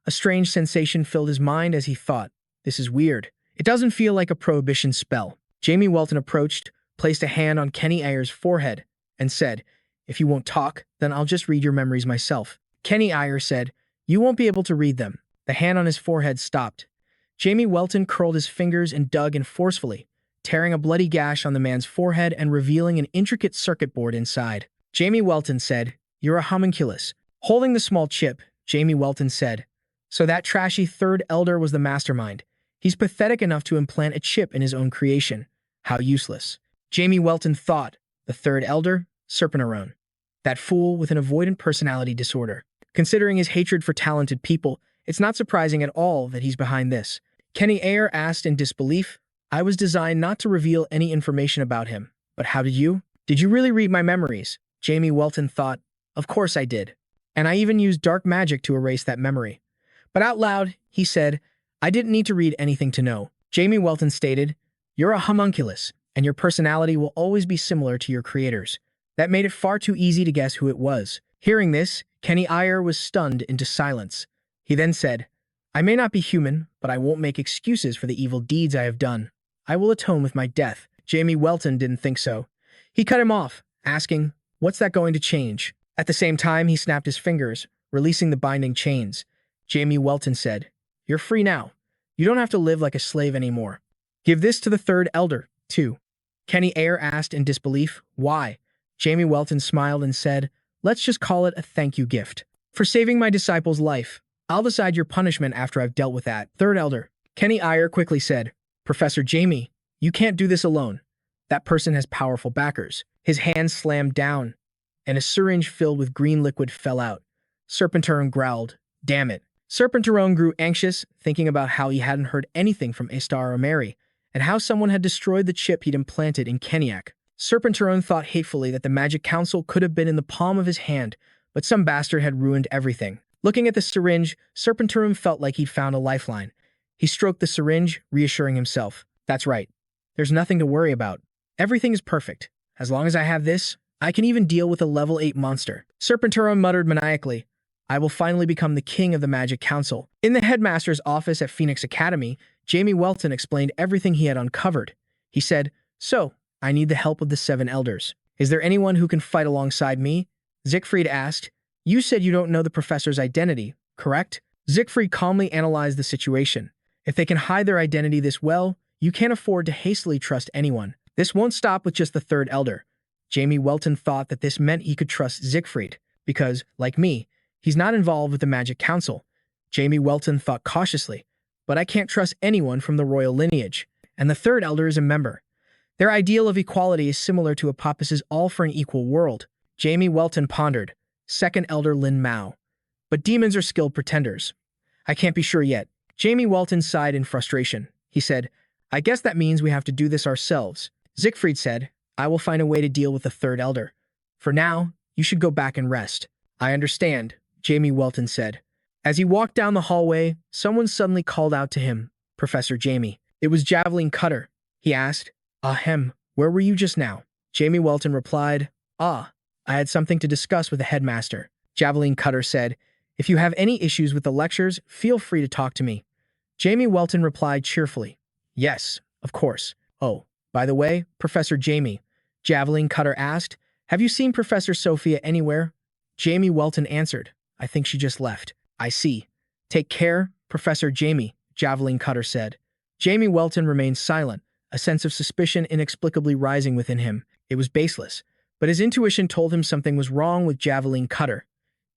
A strange sensation filled his mind as he thought, "This is weird. It doesn't feel like a prohibition spell." Jamie Welton approached, placed a hand on Kenny Iyer's forehead, and said, "If you won't talk, then I'll just read your memories myself." Kenny Iyer said, "You won't be able to read them." The hand on his forehead stopped. Jamie Welton curled his fingers and dug in forcefully, tearing a bloody gash on the man's forehead and revealing an intricate circuit board inside. Jamie Welton said, "You're a homunculus." Holding the small chip, Jamie Welton said, "So that trashy third elder was the mastermind. He's pathetic enough to implant a chip in his own creation. How useless." Jamie Welton thought, the third elder, Serpenarone. That fool with an avoidant personality disorder. Considering his hatred for talented people, it's not surprising at all that he's behind this. Kenny Ayer asked in disbelief, "I was designed not to reveal any information about him. But how did you? Did you really read my memories?" Jamie Welton thought, "Of course I did. And I even used dark magic to erase that memory." But out loud, he said, "I didn't need to read anything to know." Jamie Welton stated, "You're a homunculus, and your personality will always be similar to your creators." That made it far too easy to guess who it was. Hearing this, Kenny Iyer was stunned into silence. He then said, "I may not be human, but I won't make excuses for the evil deeds I have done. I will atone with my death." Jamie Welton didn't think so. He cut him off, asking, "What's that going to change?" At the same time, he snapped his fingers, releasing the binding chains. Jamie Welton said, "You're free now. You don't have to live like a slave anymore. Give this to the third elder, too. Kenny Ayer asked in disbelief. Why? Jamie Welton smiled and said, let's just call it a thank you gift. For saving my disciple's life. I'll decide your punishment after I've dealt with that. Third elder. Kenny Ayer quickly said, Professor Jamie, you can't do this alone. That person has powerful backers. His hand slammed down, and a syringe filled with green liquid fell out. Serpentarone growled, damn it. Serpentarone grew anxious, thinking about how he hadn't heard anything from Estar or Mary, and how someone had destroyed the chip he'd implanted in Kenyak. Serpentarone thought hatefully that the Magic Council could have been in the palm of his hand, but some bastard had ruined everything. Looking at the syringe, Serpentarone felt like he'd found a lifeline. He stroked the syringe, reassuring himself. That's right. There's nothing to worry about. Everything is perfect. As long as I have this, I can even deal with a level 8 monster. Serpentarone muttered maniacally, I will finally become the king of the Magic Council. In the headmaster's office at Phoenix Academy, Jamie Welton explained everything he had uncovered. He said, So, I need the help of the 7 elders. Is there anyone who can fight alongside me? Siegfried asked. You said you don't know the professor's identity, correct? Siegfried calmly analyzed the situation. If they can hide their identity this well, you can't afford to hastily trust anyone. This won't stop with just the third elder. Jamie Welton thought that this meant he could trust Siegfried, because, like me, he's not involved with the Magic Council. Jamie Welton thought cautiously, but I can't trust anyone from the royal lineage, and the third elder is a member. Their ideal of equality is similar to Apophis' all for an equal world. Jamie Welton pondered. Second elder Lin Mao. But demons are skilled pretenders. I can't be sure yet. Jamie Welton sighed in frustration. He said, I guess that means we have to do this ourselves. Siegfried said, I will find a way to deal with the third elder. For now, you should go back and rest. I understand, Jamie Welton said. As he walked down the hallway, someone suddenly called out to him, Professor Jamie. It was Javelin Cutter. He asked, Ahem, where were you just now? Jamie Welton replied, I had something to discuss with the headmaster. Javelin Cutter said, If you have any issues with the lectures, feel free to talk to me. Jamie Welton replied cheerfully, Yes, of course. Oh, by the way, Professor Jamie, Javelin Cutter asked, Have you seen Professor Sophia anywhere? Jamie Welton answered, I think she just left. I see. Take care, Professor Jamie, Javelin Cutter said. Jamie Welton remained silent, a sense of suspicion inexplicably rising within him. It was baseless, but his intuition told him something was wrong with Javelin Cutter.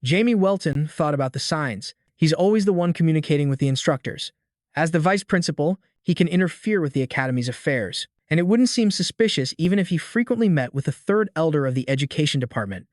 Jamie Welton thought about the signs. He's always the one communicating with the instructors. As the vice principal, he can interfere with the academy's affairs, and it wouldn't seem suspicious even if he frequently met with the third elder of the education department.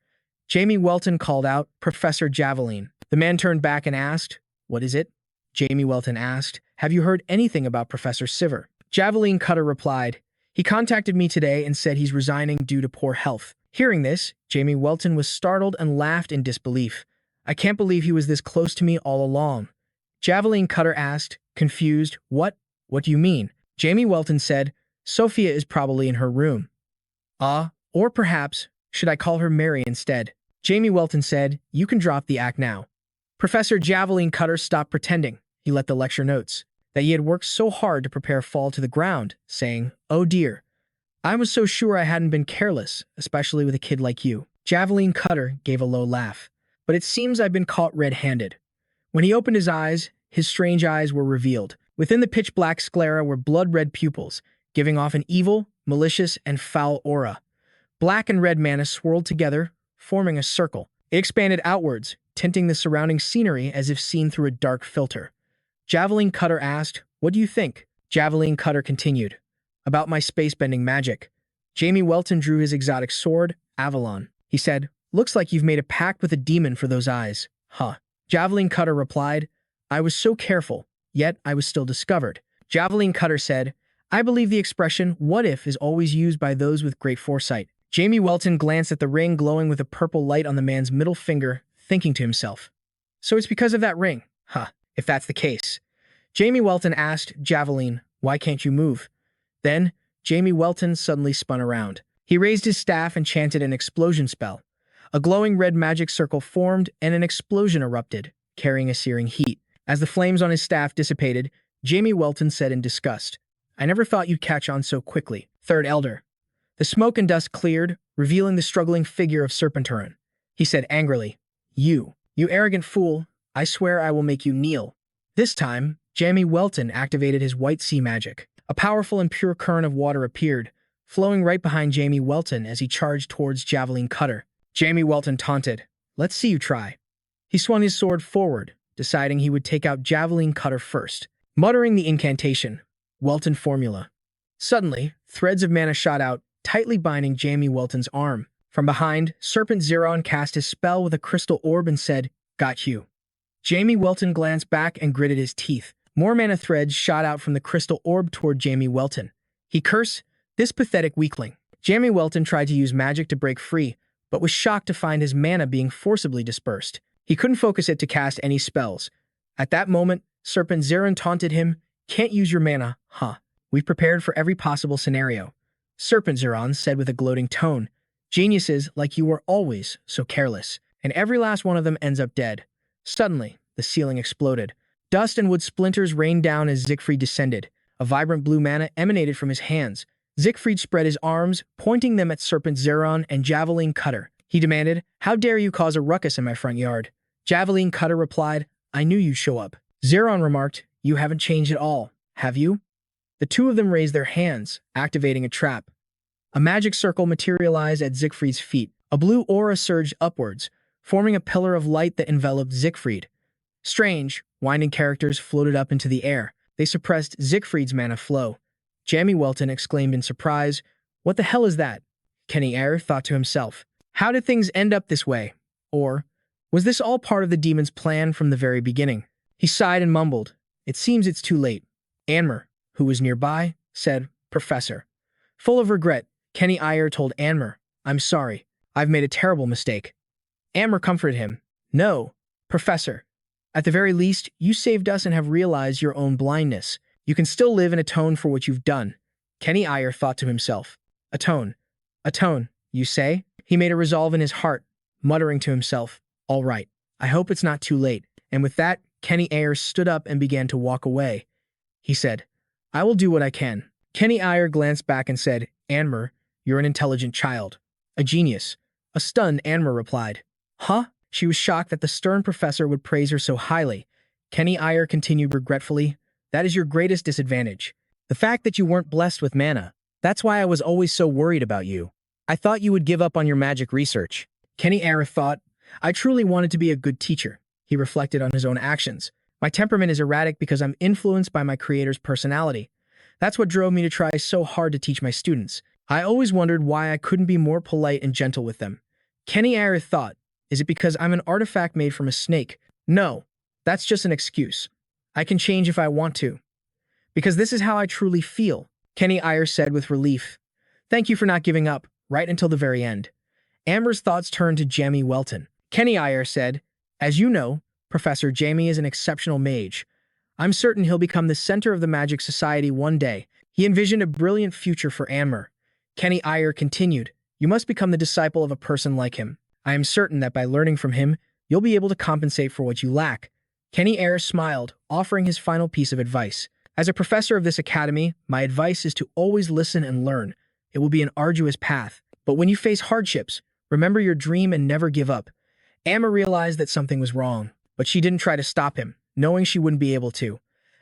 Jamie Welton called out, Professor Javelin. The man turned back and asked, What is it? Jamie Welton asked, Have you heard anything about Professor Sivert? Javelin Cutter replied, He contacted me today and said he's resigning due to poor health. Hearing this, Jamie Welton was startled and laughed in disbelief. I can't believe he was this close to me all along. Javelin Cutter asked, confused, What do you mean? Jamie Welton said, Sophia is probably in her room. Or perhaps, should I call her Mary instead? Jamie Welton said, You can drop the act now. Professor Javelin Cutter stopped pretending. He let the lecture notes that he had worked so hard to prepare fall to the ground, saying, Oh dear. I was so sure I hadn't been careless, especially with a kid like you. Javelin Cutter gave a low laugh. But it seems I've been caught red-handed. When he opened his strange eyes were revealed. Within the pitch-black sclera were blood-red pupils, giving off an evil, malicious, and foul aura. Black and red mana swirled together, forming a circle. It expanded outwards, tinting the surrounding scenery as if seen through a dark filter. Javelin Cutter asked, What do you think? Javelin Cutter continued, About my space-bending magic. Jamie Welton drew his exotic sword, Avalon. He said, Looks like you've made a pact with a demon for those eyes. Huh. Javelin Cutter replied, I was so careful, yet I was still discovered. Javelin Cutter said, I believe the expression, what if, is always used by those with great foresight. Jamie Welton glanced at the ring glowing with a purple light on the man's middle finger, thinking to himself, So it's because of that ring. Huh, if that's the case. Jamie Welton asked Javelin, Why can't you move? Then, Jamie Welton suddenly spun around. He raised his staff and chanted an explosion spell. A glowing red magic circle formed and an explosion erupted, carrying a searing heat. As the flames on his staff dissipated, Jamie Welton said in disgust, I never thought you'd catch on so quickly. Third Elder. The smoke and dust cleared, revealing the struggling figure of Serpentarone. He said angrily, You arrogant fool, I swear I will make you kneel. This time, Jamie Welton activated his white sea magic. A powerful and pure current of water appeared, flowing right behind Jamie Welton as he charged towards Javelin Cutter. Jamie Welton taunted, "Let's see you try." He swung his sword forward, deciding he would take out Javelin Cutter first. Muttering the incantation, Welton formula. Suddenly, threads of mana shot out, tightly binding Jamie Welton's arm. From behind, Serpent Zeron cast his spell with a crystal orb and said, "Got you." Jamie Welton glanced back and gritted his teeth. More mana threads shot out from the crystal orb toward Jamie Welton. He cursed, "This pathetic weakling." Jamie Welton tried to use magic to break free, but was shocked to find his mana being forcibly dispersed. He couldn't focus it to cast any spells. At that moment, Serpent Zeron taunted him, "Can't use your mana, huh? We've prepared for every possible scenario." Serpent Zeron said with a gloating tone, "Geniuses like you are always so careless, and every last one of them ends up dead." Suddenly, the ceiling exploded. Dust and wood splinters rained down as Siegfried descended. A vibrant blue mana emanated from his hands. Siegfried spread his arms, pointing them at Serpent Zeron and Javelin Cutter. He demanded, "How dare you cause a ruckus in my front yard?" Javelin Cutter replied, "I knew you'd show up." Zeron remarked, "You haven't changed at all, have you?" The two of them raised their hands, activating a trap. A magic circle materialized at Siegfried's feet. A blue aura surged upwards, forming a pillar of light that enveloped Siegfried. Strange, winding characters floated up into the air. They suppressed Siegfried's mana flow. Jamie Welton exclaimed in surprise, "What the hell is that?" Kenny Eyre thought to himself, "How did things end up this way?" Or, was this all part of the demon's plan from the very beginning? He sighed and mumbled, "It seems it's too late." Anmer, who was nearby, said, "Professor." Full of regret, Kenny Eyre told Anmer, "I'm sorry. I've made a terrible mistake." Anmer comforted him, "No, Professor. At the very least, you saved us and have realized your own blindness. You can still live and atone for what you've done." Kenny Eyre thought to himself, "Atone? Atone, you say?" He made a resolve in his heart, muttering to himself, "All right, I hope it's not too late." And with that, Kenny Eyre stood up and began to walk away. He said, "I will do what I can." Kenny Eyre glanced back and said, "Anmer, you're an intelligent child. A genius." A stunned Anmer replied, "Huh?" She was shocked that the stern professor would praise her so highly. Kenny Eyre continued regretfully, "That is your greatest disadvantage. The fact that you weren't blessed with mana. That's why I was always so worried about you. I thought you would give up on your magic research." Kenny Eyre thought, "I truly wanted to be a good teacher." He reflected on his own actions. "My temperament is erratic because I'm influenced by my creator's personality. That's what drove me to try so hard to teach my students. I always wondered why I couldn't be more polite and gentle with them." Kenny Eyre thought, "Is it because I'm an artifact made from a snake? No, that's just an excuse. I can change if I want to. Because this is how I truly feel." Kenny Eyre said with relief, "Thank you for not giving up, right until the very end." Amber's thoughts turned to Jamie Welton. Kenny Eyre said, "As you know, Professor Jamie is an exceptional mage. I'm certain he'll become the center of the Magic Society one day." He envisioned a brilliant future for Anmer. Kenny Eyre continued, "You must become the disciple of a person like him. I am certain that by learning from him, you'll be able to compensate for what you lack." Kenny Eyre smiled, offering his final piece of advice. "As a professor of this academy, my advice is to always listen and learn. It will be an arduous path, but when you face hardships, remember your dream and never give up." Anmer realized that something was wrong, but she didn't try to stop him, knowing she wouldn't be able to.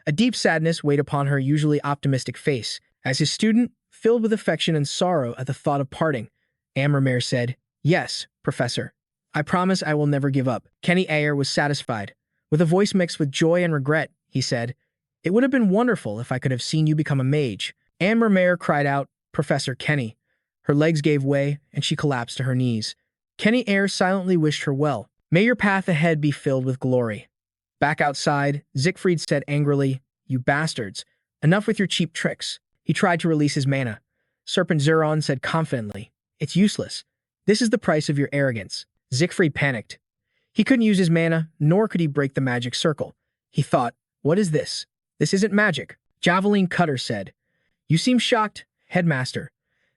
A deep sadness weighed upon her usually optimistic face. As his student, filled with affection and sorrow at the thought of parting, Anmer said, "Yes, Professor. I promise I will never give up." Kenny Eyre was satisfied. With a voice mixed with joy and regret, he said, "It would have been wonderful if I could have seen you become a mage." Anmer cried out, "Professor Kenny." Her legs gave way, and she collapsed to her knees. Kenny Eyre silently wished her well. "May your path ahead be filled with glory." Back outside, Siegfried said angrily, "You bastards, enough with your cheap tricks." He tried to release his mana. Serpent Zeron said confidently, "It's useless. This is the price of your arrogance." Siegfried panicked. He couldn't use his mana, nor could he break the magic circle. He thought, "What is this? This isn't magic." Javelin Cutter said, "You seem shocked, Headmaster.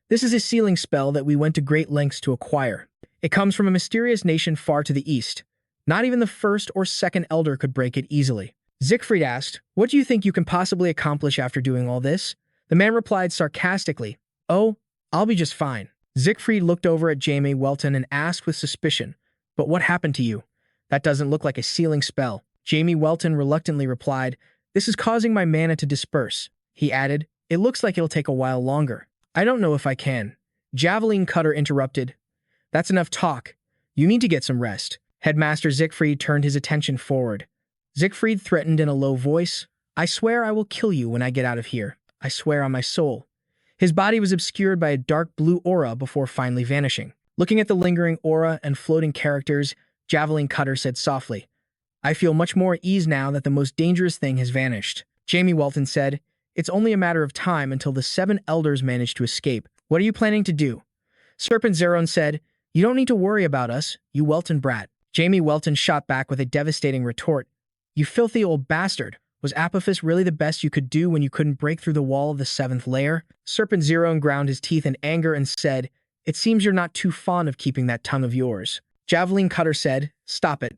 This is a sealing spell that we went to great lengths to acquire. It comes from a mysterious nation far to the east. Not even the first or second elder could break it easily." Siegfried asked, "What do you think you can possibly accomplish after doing all this?" The man replied sarcastically, "Oh, I'll be just fine." Siegfried looked over at Jamie Welton and asked with suspicion, "But what happened to you? That doesn't look like a sealing spell." Jamie Welton reluctantly replied, This is causing my mana to disperse, he added. It looks like it'll take a while longer. I don't know if I can. Javelin Cutter interrupted. That's enough talk. You need to get some rest. Headmaster Siegfried turned his attention forward. Siegfried threatened in a low voice, I swear I will kill you when I get out of here. I swear on my soul. His body was obscured by a dark blue aura before finally vanishing. Looking at the lingering aura and floating characters, Javelin Cutter said softly, I feel much more at ease now that the most dangerous thing has vanished. Jamie Welton said, It's only a matter of time until the 7 elders manage to escape. What are you planning to do? Serpent Zeron said, You don't need to worry about us, you Welton brat. Jamie Welton shot back with a devastating retort. You filthy old bastard. Was Apophis really the best you could do when you couldn't break through the wall of the 7th layer? Serpent Zeron ground his teeth in anger and said, It seems you're not too fond of keeping that tongue of yours. Javelin Cutter said, Stop it.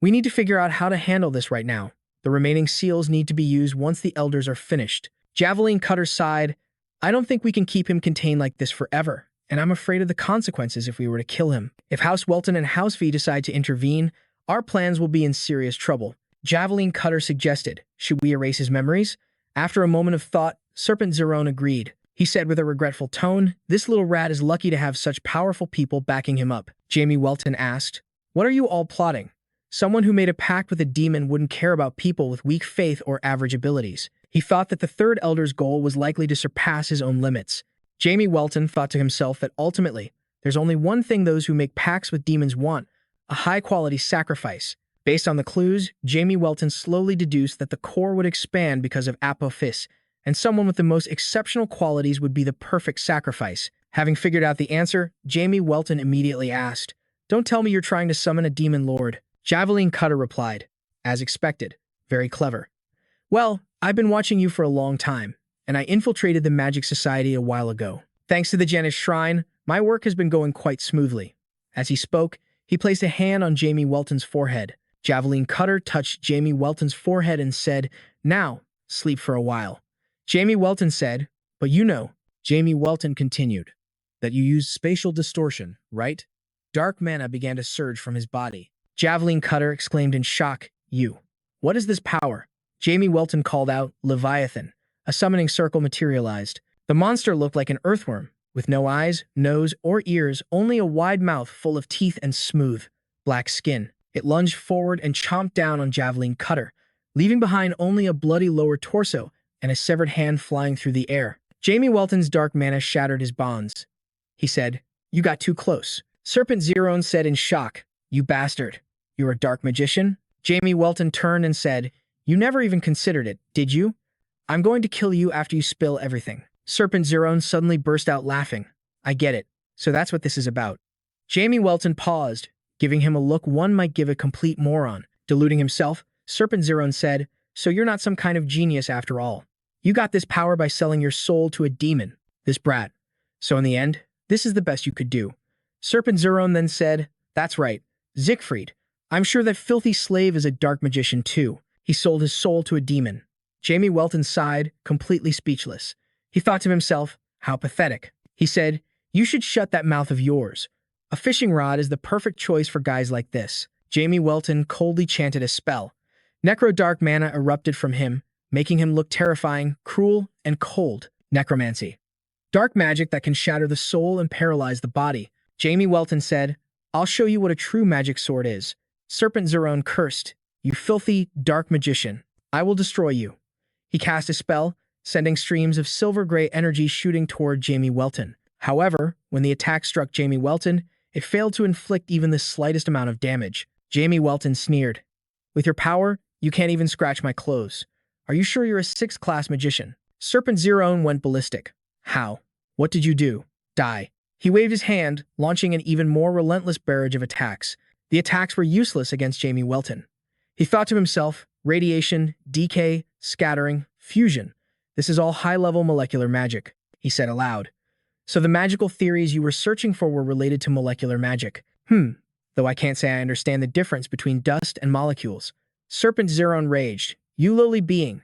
We need to figure out how to handle this right now. The remaining seals need to be used once the elders are finished. Javelin Cutter sighed, I don't think we can keep him contained like this forever, and I'm afraid of the consequences if we were to kill him. If House Welton and House V decide to intervene, our plans will be in serious trouble. Javelin Cutter suggested, Should we erase his memories? After a moment of thought, Serpent Zeron agreed. He said with a regretful tone, This little rat is lucky to have such powerful people backing him up. Jamie Welton asked, What are you all plotting? Someone who made a pact with a demon wouldn't care about people with weak faith or average abilities. He thought that the 3rd Elder's goal was likely to surpass his own limits. Jamie Welton thought to himself that ultimately, there's only one thing those who make pacts with demons want, a high-quality sacrifice. Based on the clues, Jamie Welton slowly deduced that the core would expand because of Apophis, and someone with the most exceptional qualities would be the perfect sacrifice. Having figured out the answer, Jamie Welton immediately asked, Don't tell me you're trying to summon a demon lord. Javelin Cutter replied, As expected. Very clever. Well, I've been watching you for a long time, and I infiltrated the Magic Society a while ago. Thanks to the Janus Shrine, my work has been going quite smoothly. As he spoke, he placed a hand on Jamie Welton's forehead. Javelin Cutter touched Jamie Welton's forehead and said, Now, sleep for a while. Jamie Welton said, But you know, Jamie Welton continued, that you used spatial distortion, right? Dark mana began to surge from his body. Javelin Cutter exclaimed in shock, You. What is this power? Jamie Welton called out, Leviathan. A summoning circle materialized. The monster looked like an earthworm, with no eyes, nose, or ears, only a wide mouth full of teeth and smooth, black skin. It lunged forward and chomped down on Javelin Cutter, leaving behind only a bloody lower torso and a severed hand flying through the air. Jamie Welton's dark mana shattered his bonds. He said, You got too close. Serpent Zeron said in shock, You bastard. You're a dark magician? Jamie Welton turned and said, You never even considered it, did you? I'm going to kill you after you spill everything. Serpent Zeron suddenly burst out laughing. I get it. So that's what this is about. Jamie Welton paused, giving him a look one might give a complete moron. Deluding himself, Serpent Zeron said, So you're not some kind of genius after all. You got this power by selling your soul to a demon, this brat. So in the end, this is the best you could do. Serpent Zeron then said, That's right, Siegfried. I'm sure that filthy slave is a dark magician too. He sold his soul to a demon. Jamie Welton sighed, completely speechless. He thought to himself, How pathetic. He said, You should shut that mouth of yours. A fishing rod is the perfect choice for guys like this. Jamie Welton coldly chanted a spell. Necro-dark mana erupted from him, making him look terrifying, cruel, and cold. Necromancy. Dark magic that can shatter the soul and paralyze the body. Jamie Welton said, I'll show you what a true magic sword is. Serpent Zeron cursed, You filthy, dark magician. I will destroy you. He cast a spell, sending streams of silver-gray energy shooting toward Jamie Welton. However, when the attack struck Jamie Welton, it failed to inflict even the slightest amount of damage. Jamie Welton sneered, With your power, you can't even scratch my clothes. Are you sure you're a 6th-class magician? Serpent Zeron went ballistic. How? What did you do? Die. He waved his hand, launching an even more relentless barrage of attacks. The attacks were useless against Jamie Welton. He thought to himself, Radiation, decay, scattering, fusion. This is all high-level molecular magic, he said aloud. So the magical theories you were searching for were related to molecular magic. Though I can't say I understand the difference between dust and molecules. Serpent Zeron raged. You lowly being.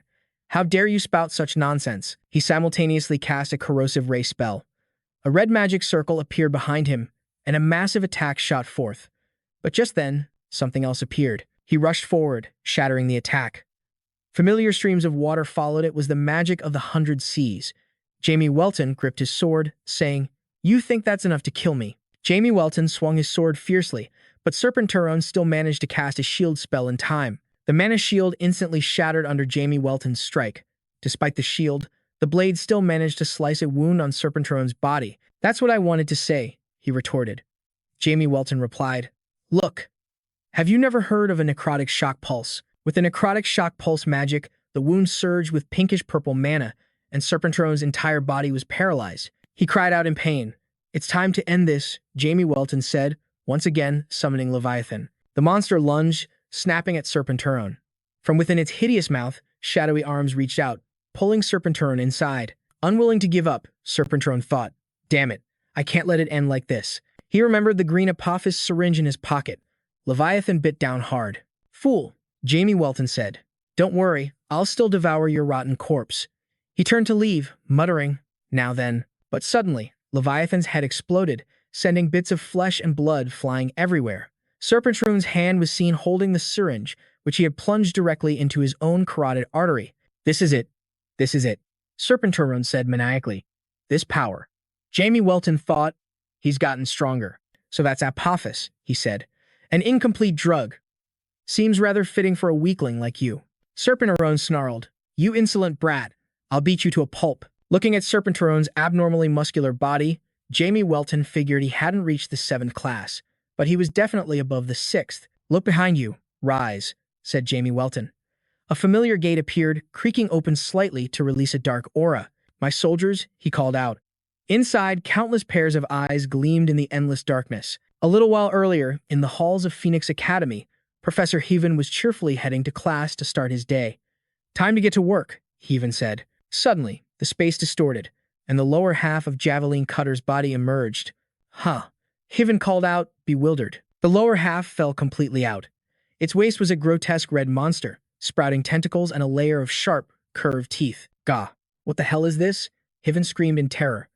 How dare you spout such nonsense? He simultaneously cast a corrosive ray spell. A red magic circle appeared behind him, and a massive attack shot forth. But just then, something else appeared. He rushed forward, shattering the attack. Familiar streams of water followed. It was the magic of the 100 seas. Jamie Welton gripped his sword, saying, "You think that's enough to kill me?" Jamie Welton swung his sword fiercely, but Serpenturon still managed to cast a shield spell in time. The mana shield instantly shattered under Jamie Welton's strike. Despite the shield, the blade still managed to slice a wound on Serpenturon's body. "That's what I wanted to say," he retorted. Jamie Welton replied, "Look, have you never heard of a necrotic shock pulse? With the necrotic shock pulse magic, the wound surged with pinkish-purple mana, and Serpenturon's entire body was paralyzed. He cried out in pain. "It's time to end this," Jamie Welton said, once again summoning Leviathan. The monster lunged, snapping at Serpenturon. From within its hideous mouth, shadowy arms reached out, pulling Serpenturon inside. Unwilling to give up, Serpenturon thought, "Damn it, I can't let it end like this." He remembered the green Apophis syringe in his pocket. Leviathan bit down hard. "Fool," Jamie Welton said. "Don't worry, I'll still devour your rotten corpse." He turned to leave, muttering, "Now then." But suddenly, Leviathan's head exploded, sending bits of flesh and blood flying everywhere. Serpenturon's hand was seen holding the syringe, which he had plunged directly into his own carotid artery. "This is it. This is it," Serpenturon said maniacally. "This power." Jamie Welton thought, "He's gotten stronger." "So that's Apophis," he said. "An incomplete drug. Seems rather fitting for a weakling like you." Serpenturon snarled, "You insolent brat. I'll beat you to a pulp." Looking at Serpenturon's abnormally muscular body, Jamie Welton figured he hadn't reached the 7th class, but he was definitely above the 6th. "Look behind you. Rise," said Jamie Welton. A familiar gate appeared, creaking open slightly to release a dark aura. "My soldiers," he called out. Inside, countless pairs of eyes gleamed in the endless darkness. A little while earlier, in the halls of Phoenix Academy, Professor Heaven was cheerfully heading to class to start his day. "Time to get to work," Heaven said. Suddenly, the space distorted, and the lower half of Javelin Cutter's body emerged. "Huh," Heaven called out, bewildered. The lower half fell completely out. Its waist was a grotesque red monster, sprouting tentacles and a layer of sharp, curved teeth. "Gah, what the hell is this?" Heaven screamed in terror.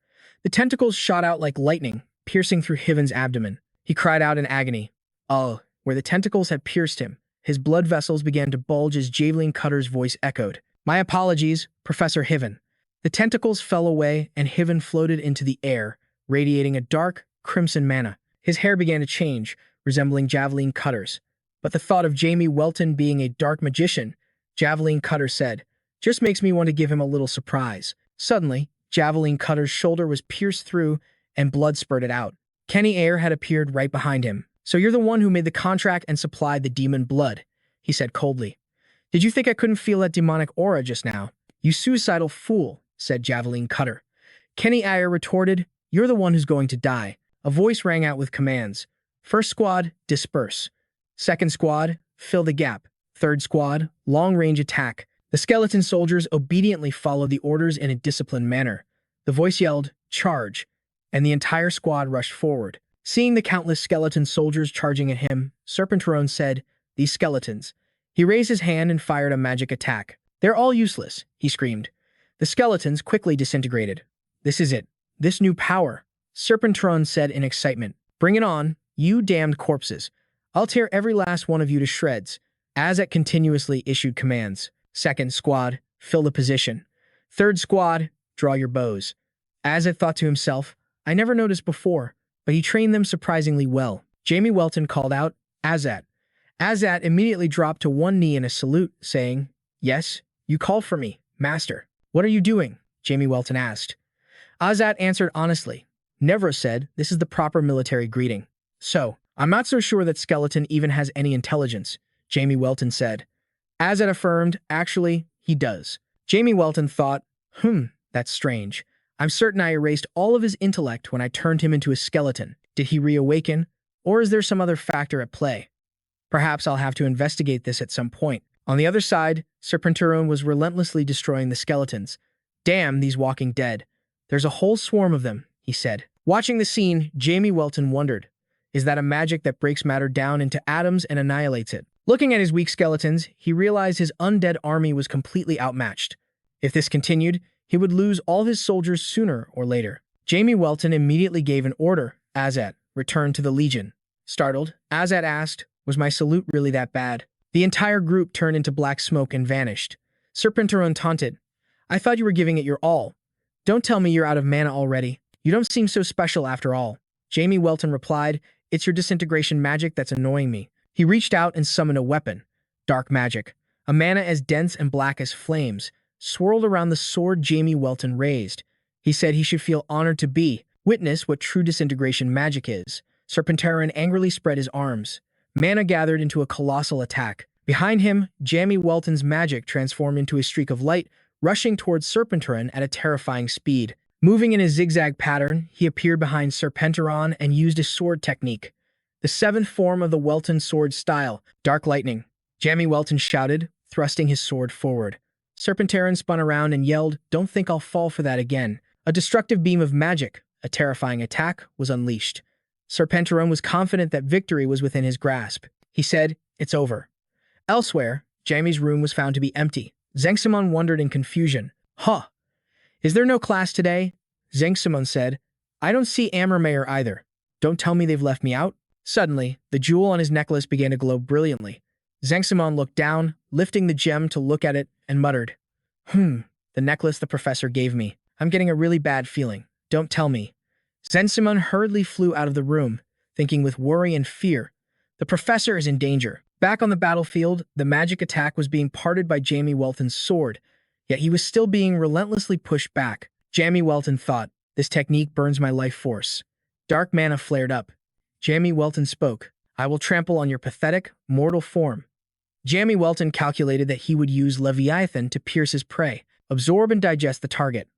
The tentacles shot out like lightning, piercing through Heaven's abdomen. He cried out in agony. Oh, where the tentacles had pierced him, his blood vessels began to bulge as Javelin Cutter's voice echoed. "My apologies, Professor Heaven." The tentacles fell away, and Heaven floated into the air, radiating a dark, crimson mana. His hair began to change, resembling Javelin Cutter's. But the thought of Jamie Welton being a dark magician, Javelin Cutter said, just makes me want to give him a little surprise. Suddenly, Javelin Cutter's shoulder was pierced through, and blood spurted out. Kenny Ayer had appeared right behind him. "So you're the one who made the contract and supplied the demon blood," he said coldly. "Did you think I couldn't feel that demonic aura just now?" "You suicidal fool," said Javelin Cutter. Kenny Ayer retorted, "You're the one who's going to die." A voice rang out with commands. "First squad, disperse. Second squad, fill the gap. Third squad, long-range attack." The skeleton soldiers obediently followed the orders in a disciplined manner. The voice yelled, "Charge," and the entire squad rushed forward. Seeing the countless skeleton soldiers charging at him, Serpenturon said, "These skeletons." He raised his hand and fired a magic attack. "They're all useless," he screamed. The skeletons quickly disintegrated. "This is it. This new power," Serpenturon said in excitement. "Bring it on, you damned corpses. I'll tear every last one of you to shreds." Azat continuously issued commands. "Second squad, fill the position. Third squad, draw your bows." Azat thought to himself, "I never noticed before, but he trained them surprisingly well." Jamie Welton called out, "Azat." Azat immediately dropped to one knee in a salute, saying, "Yes, you called for me, master." "What are you doing?" Jamie Welton asked. Azat answered honestly. Nevra said, "This is the proper military greeting." "So, I'm not so sure that skeleton even has any intelligence," Jamie Welton said. Azat affirmed, "Actually, he does." Jamie Welton thought, that's strange. I'm certain I erased all of his intellect when I turned him into a skeleton. Did he reawaken? Or is there some other factor at play? Perhaps I'll have to investigate this at some point. On the other side, Serpenturon was relentlessly destroying the skeletons. "Damn these walking dead. There's a whole swarm of them," he said. Watching the scene, Jamie Welton wondered, is that a magic that breaks matter down into atoms and annihilates it? Looking at his weak skeletons, he realized his undead army was completely outmatched. If this continued, he would lose all his soldiers sooner or later. Jamie Welton immediately gave an order. "Azat, return to the Legion." Startled, Azat asked, "Was my salute really that bad?" The entire group turned into black smoke and vanished. Serpenteron taunted. I thought you were giving it your all. Don't tell me you're out of mana already. You don't seem so special after all. Jamie Welton replied, It's your disintegration magic that's annoying me. He reached out and summoned a weapon. Dark magic. A mana as dense and black as flames, swirled around the sword Jamie Welton raised. He said he should feel honored to be, witness what true disintegration magic is. Serpenteron angrily spread his arms. Mana gathered into a colossal attack. Behind him, Jamie Welton's magic transformed into a streak of light, rushing towards Serpenteron at a terrifying speed. Moving in a zigzag pattern, he appeared behind Serpenteron and used a sword technique. The seventh form of the Welton sword style, Dark Lightning. Jamie Welton shouted, thrusting his sword forward. Serpenteron spun around and yelled, Don't think I'll fall for that again. A destructive beam of magic, a terrifying attack, was unleashed. Serpenteron was confident that victory was within his grasp. He said, It's over. Elsewhere, Jamie's room was found to be empty. Zhang Simon wondered in confusion. Huh. Is there no class today? Zhang Simon said. I don't see Ammermayer either. Don't tell me they've left me out. Suddenly, the jewel on his necklace began to glow brilliantly. Zhang Simon looked down, lifting the gem to look at it, and muttered, The necklace the professor gave me. I'm getting a really bad feeling. Don't tell me. Zhang Simon hurriedly flew out of the room, thinking with worry and fear. The professor is in danger. Back on the battlefield, the magic attack was being parted by Jamie Welton's sword, yet he was still being relentlessly pushed back. Jamie Welton thought, This technique burns my life force. Dark mana flared up. Jamie Welton spoke, I will trample on your pathetic, mortal form. Jamie Welton calculated that he would use Leviathan to pierce his prey, absorb and digest the target.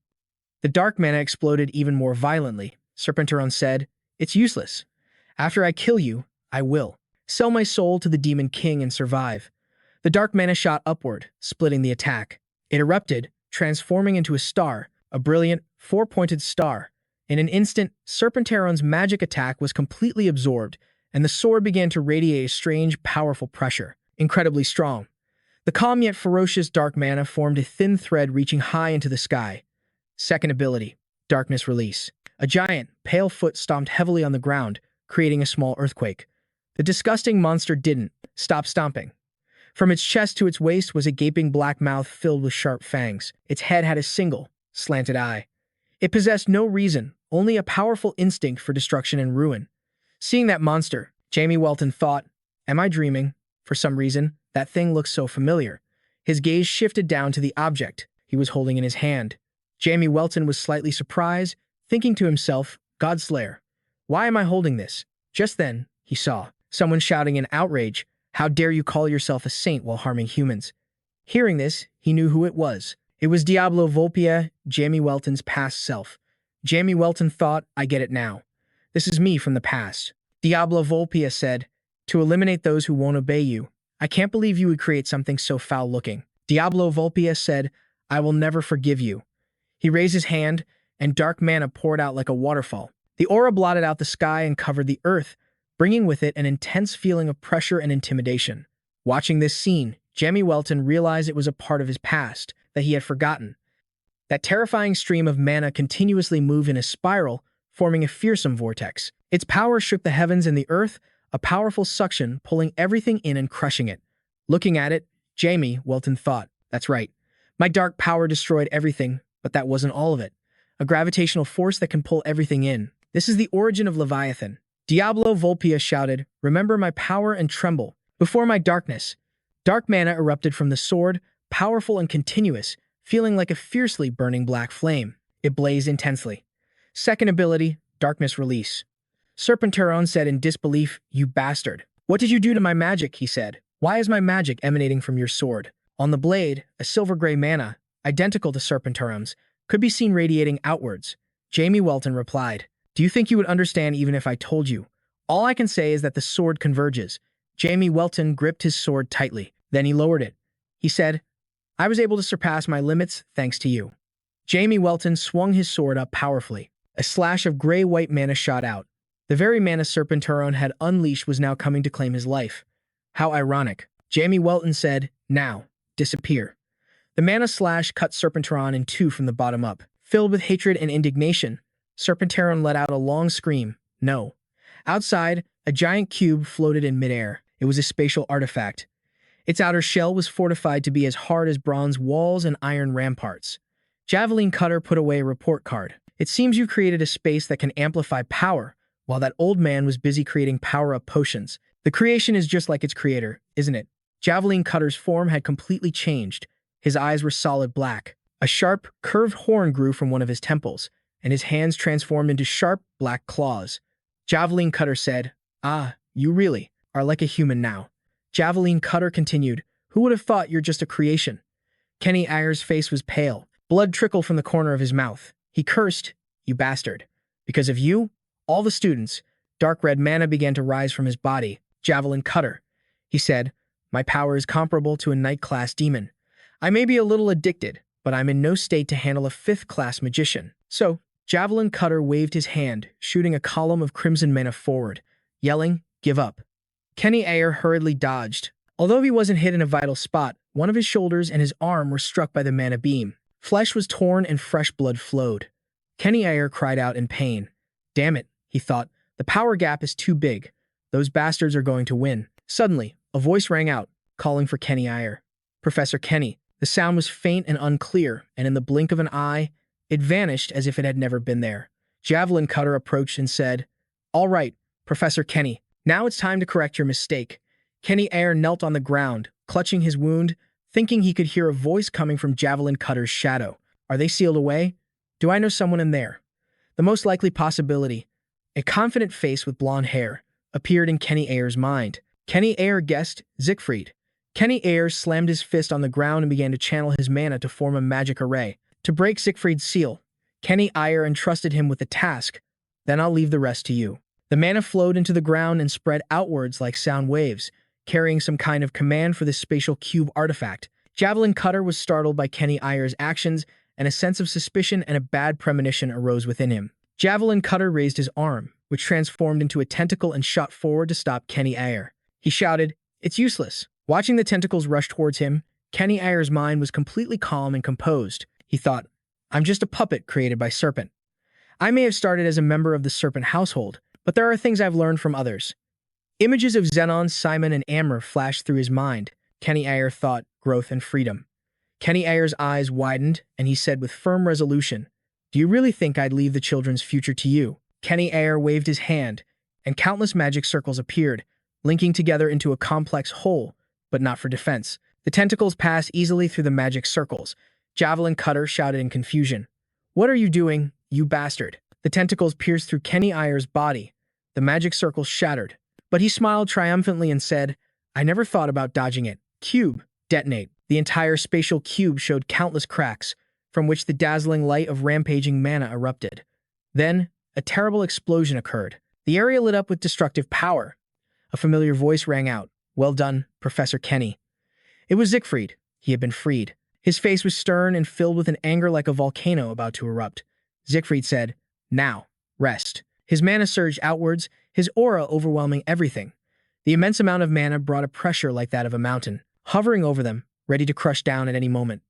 The dark mana exploded even more violently. Serpenteron said, It's useless. After I kill you, I will. Sell my soul to the Demon King and survive. The dark mana shot upward, splitting the attack. It erupted, transforming into a star, a brilliant, four-pointed star. In an instant, Serpenteron's magic attack was completely absorbed, and the sword began to radiate a strange, powerful pressure, incredibly strong. The calm yet ferocious dark mana formed a thin thread reaching high into the sky. Second ability, Darkness Release. A giant, pale foot stomped heavily on the ground, creating a small earthquake. The disgusting monster didn't stop stomping. From its chest to its waist was a gaping black mouth filled with sharp fangs. Its head had a single, slanted eye. It possessed no reason, only a powerful instinct for destruction and ruin. Seeing that monster, Jamie Welton thought, Am I dreaming? For some reason, that thing looked so familiar. His gaze shifted down to the object he was holding in his hand. Jamie Welton was slightly surprised, thinking to himself, Godslayer, why am I holding this? Just then, he saw someone shouting in outrage, How dare you call yourself a saint while harming humans? Hearing this, he knew who it was. It was Diablo Volpia, Jamie Welton's past self. Jamie Welton thought, I get it now. This is me from the past. Diablo Volpia said, To eliminate those who won't obey you. I can't believe you would create something so foul-looking. Diablo Volpia said, I will never forgive you. He raised his hand, and dark mana poured out like a waterfall. The aura blotted out the sky and covered the earth, bringing with it an intense feeling of pressure and intimidation. Watching this scene, Jamie Welton realized it was a part of his past that he had forgotten. That terrifying stream of mana continuously moved in a spiral, forming a fearsome vortex. Its power shook the heavens and the earth, a powerful suction pulling everything in and crushing it. Looking at it, Jamie Welton thought, That's right. My dark power destroyed everything, but that wasn't all of it. A gravitational force that can pull everything in. This is the origin of Leviathan. Diablo Volpia shouted, Remember my power and tremble. Before my darkness. Dark mana erupted from the sword, powerful and continuous, feeling like a fiercely burning black flame. It blazed intensely. Second ability, Darkness Release. Serpenteron said in disbelief, You bastard. What did you do to my magic? He said. Why is my magic emanating from your sword? On the blade, a silver-gray mana, identical to Serpenteron's, could be seen radiating outwards. Jamie Welton replied, Do you think you would understand even if I told you? All I can say is that the sword converges. Jamie Welton gripped his sword tightly. Then he lowered it. He said, I was able to surpass my limits thanks to you. Jamie Welton swung his sword up powerfully. A slash of gray-white mana shot out. The very mana Serpenteron had unleashed was now coming to claim his life. How ironic. Jamie Welton said, Now, disappear. The mana slash cut Serpenteron in two from the bottom up. Filled with hatred and indignation, Serpenteron let out a long scream. No. Outside, a giant cube floated in midair. It was a spatial artifact. Its outer shell was fortified to be as hard as bronze walls and iron ramparts. Javelin Cutter put away a report card. It seems you created a space that can amplify power, while that old man was busy creating power-up potions. The creation is just like its creator, isn't it? Javelin Cutter's form had completely changed. His eyes were solid black. A sharp, curved horn grew from one of his temples, and his hands transformed into sharp, black claws. Javelin Cutter said, "Ah, you really are like a human now." Javelin Cutter continued, "Who would have thought you're just a creation?" Kenny Ayer's face was pale. Blood trickled from the corner of his mouth. He cursed, "You bastard. Because of you, all the students." Dark red mana began to rise from his body. "Javelin Cutter," he said, "my power is comparable to a Knight-class demon. I may be a little addicted, but I'm in no state to handle a 5th-class magician." So, Javelin Cutter waved his hand, shooting a column of crimson mana forward, yelling, "Give up." Kenny Ayer hurriedly dodged. Although he wasn't hit in a vital spot, one of his shoulders and his arm were struck by the mana beam. Flesh was torn and fresh blood flowed. Kenny Ayer cried out in pain. "Damn it," he thought, "the power gap is too big. Those bastards are going to win." Suddenly, a voice rang out, calling for Kenny Ayer. "Professor Kenny." The sound was faint and unclear, and in the blink of an eye, it vanished as if it had never been there. Javelin Cutter approached and said, "All right, Professor Kenny, now it's time to correct your mistake." Kenny Ayer knelt on the ground, clutching his wound, thinking he could hear a voice coming from Javelin Cutter's shadow. "Are they sealed away? Do I know someone in there?" The most likely possibility, a confident face with blonde hair, appeared in Kenny Ayer's mind. Kenny Ayer guessed Siegfried. Kenny Ayer slammed his fist on the ground and began to channel his mana to form a magic array. To break Siegfried's seal, Kenny Ayer entrusted him with the task. "Then I'll leave the rest to you." The mana flowed into the ground and spread outwards like sound waves, carrying some kind of command for this spatial cube artifact. Javelin Cutter was startled by Kenny Ayer's actions, and a sense of suspicion and a bad premonition arose within him. Javelin Cutter raised his arm, which transformed into a tentacle and shot forward to stop Kenny Ayer. He shouted, "It's useless." Watching the tentacles rush towards him, Kenny Ayer's mind was completely calm and composed. He thought, "I'm just a puppet created by Serpent. I may have started as a member of the Serpent household, but there are things I've learned from others." Images of Xenon, Simon, and Amr flashed through his mind. Kenny Ayer thought, growth and freedom. Kenny Ayer's eyes widened, and he said with firm resolution, "Do you really think I'd leave the children's future to you?" Kenny Ayer waved his hand, and countless magic circles appeared, linking together into a complex whole, but not for defense. The tentacles passed easily through the magic circles. Javelin Cutter shouted in confusion, "What are you doing, you bastard?" The tentacles pierced through Kenny Ayer's body. The magic circles shattered. But he smiled triumphantly and said, "I never thought about dodging it." Cube. Detonate. The entire spatial cube showed countless cracks, from which the dazzling light of rampaging mana erupted. Then, a terrible explosion occurred. The area lit up with destructive power. A familiar voice rang out, "Well done, Professor Kenny." It was Siegfried. He had been freed. His face was stern and filled with an anger like a volcano about to erupt. Siegfried said, "Now, rest." His mana surged outwards, his aura overwhelming everything. The immense amount of mana brought a pressure like that of a mountain, hovering over them, ready to crush down at any moment.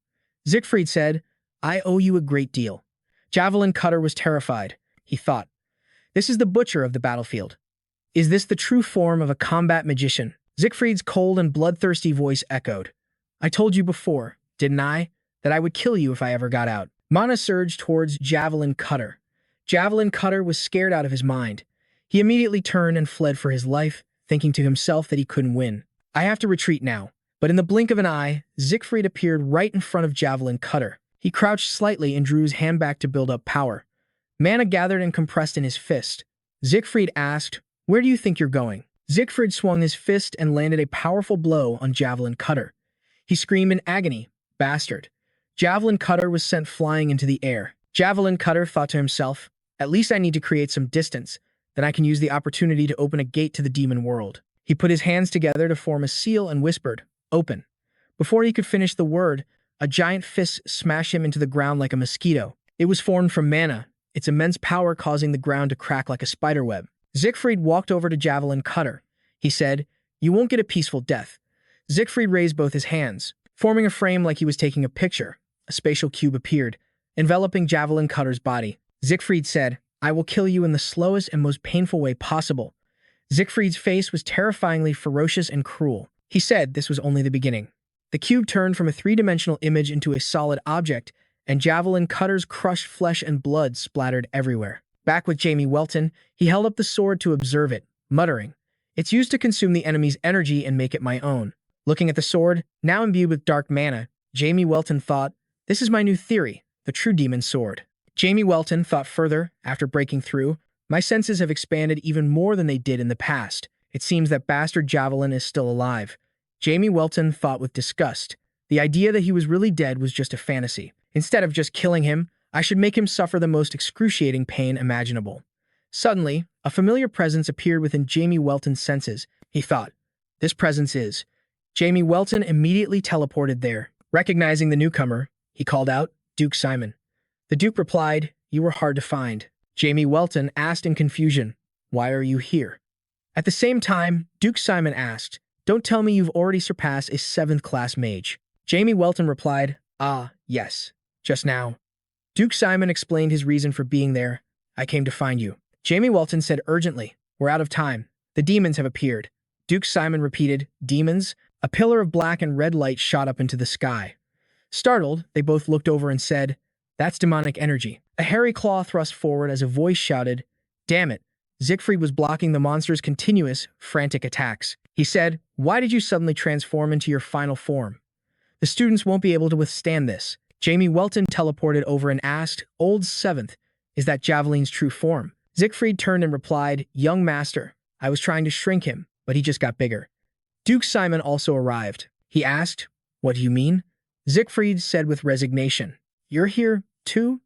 Siegfried said, "I owe you a great deal." Javelin Cutter was terrified. He thought, "This is the butcher of the battlefield. Is this the true form of a combat magician?" Siegfried's cold and bloodthirsty voice echoed, "I told you before, didn't I, that I would kill you if I ever got out." Mana surged towards Javelin Cutter. Javelin Cutter was scared out of his mind. He immediately turned and fled for his life, thinking to himself that he couldn't win. "I have to retreat now." But in the blink of an eye, Siegfried appeared right in front of Javelin Cutter. He crouched slightly and drew his hand back to build up power. Mana gathered and compressed in his fist. Siegfried asked, "Where do you think you're going?" Siegfried swung his fist and landed a powerful blow on Javelin Cutter. He screamed in agony, "Bastard." Javelin Cutter was sent flying into the air. Javelin Cutter thought to himself, "At least I need to create some distance, then I can use the opportunity to open a gate to the demon world." He put his hands together to form a seal and whispered, "Open." Before he could finish the word, a giant fist smashed him into the ground like a mosquito. It was formed from mana, its immense power causing the ground to crack like a spiderweb. Siegfried walked over to Javelin Cutter. He said, "You won't get a peaceful death." Siegfried raised both his hands. Forming a frame like he was taking a picture, a spatial cube appeared, enveloping Javelin Cutter's body. Siegfried said, "I will kill you in the slowest and most painful way possible." Siegfried's face was terrifyingly ferocious and cruel. He said this was only the beginning. The cube turned from a three-dimensional image into a solid object, and javelin cutters crushed flesh and blood splattered everywhere. Back with Jamie Welton, he held up the sword to observe it, muttering, "It's used to consume the enemy's energy and make it my own." Looking at the sword, now imbued with dark mana, Jamie Welton thought, "This is my new theory, the true demon sword." Jamie Welton thought further, after breaking through, "My senses have expanded even more than they did in the past. It seems that bastard Javelin is still alive." Jamie Welton thought with disgust. The idea that he was really dead was just a fantasy. Instead of just killing him, I should make him suffer the most excruciating pain imaginable. Suddenly, a familiar presence appeared within Jamie Welton's senses. He thought, "This presence is." Jamie Welton immediately teleported there. Recognizing the newcomer, he called out, "Duke Simon." The Duke replied, "You were hard to find." Jamie Welton asked in confusion, "Why are you here?" At the same time, Duke Simon asked, "Don't tell me you've already surpassed a 7th class mage." Jamie Welton replied, "Ah, yes, just now." Duke Simon explained his reason for being there. "I came to find you." Jamie Welton said urgently, "We're out of time. The demons have appeared." Duke Simon repeated, "Demons?" A pillar of black and red light shot up into the sky. Startled, they both looked over and said, "That's demonic energy." A hairy claw thrust forward as a voice shouted, "Damn it." Siegfried was blocking the monster's continuous, frantic attacks. He said, "Why did you suddenly transform into your final form? The students won't be able to withstand this." Jamie Welton teleported over and asked, "Old 7th, is that Javelin's true form?" Siegfried turned and replied, "Young master, I was trying to shrink him, but he just got bigger." Duke Simon also arrived. He asked, "What do you mean?" Siegfried said with resignation, "You're here, too?"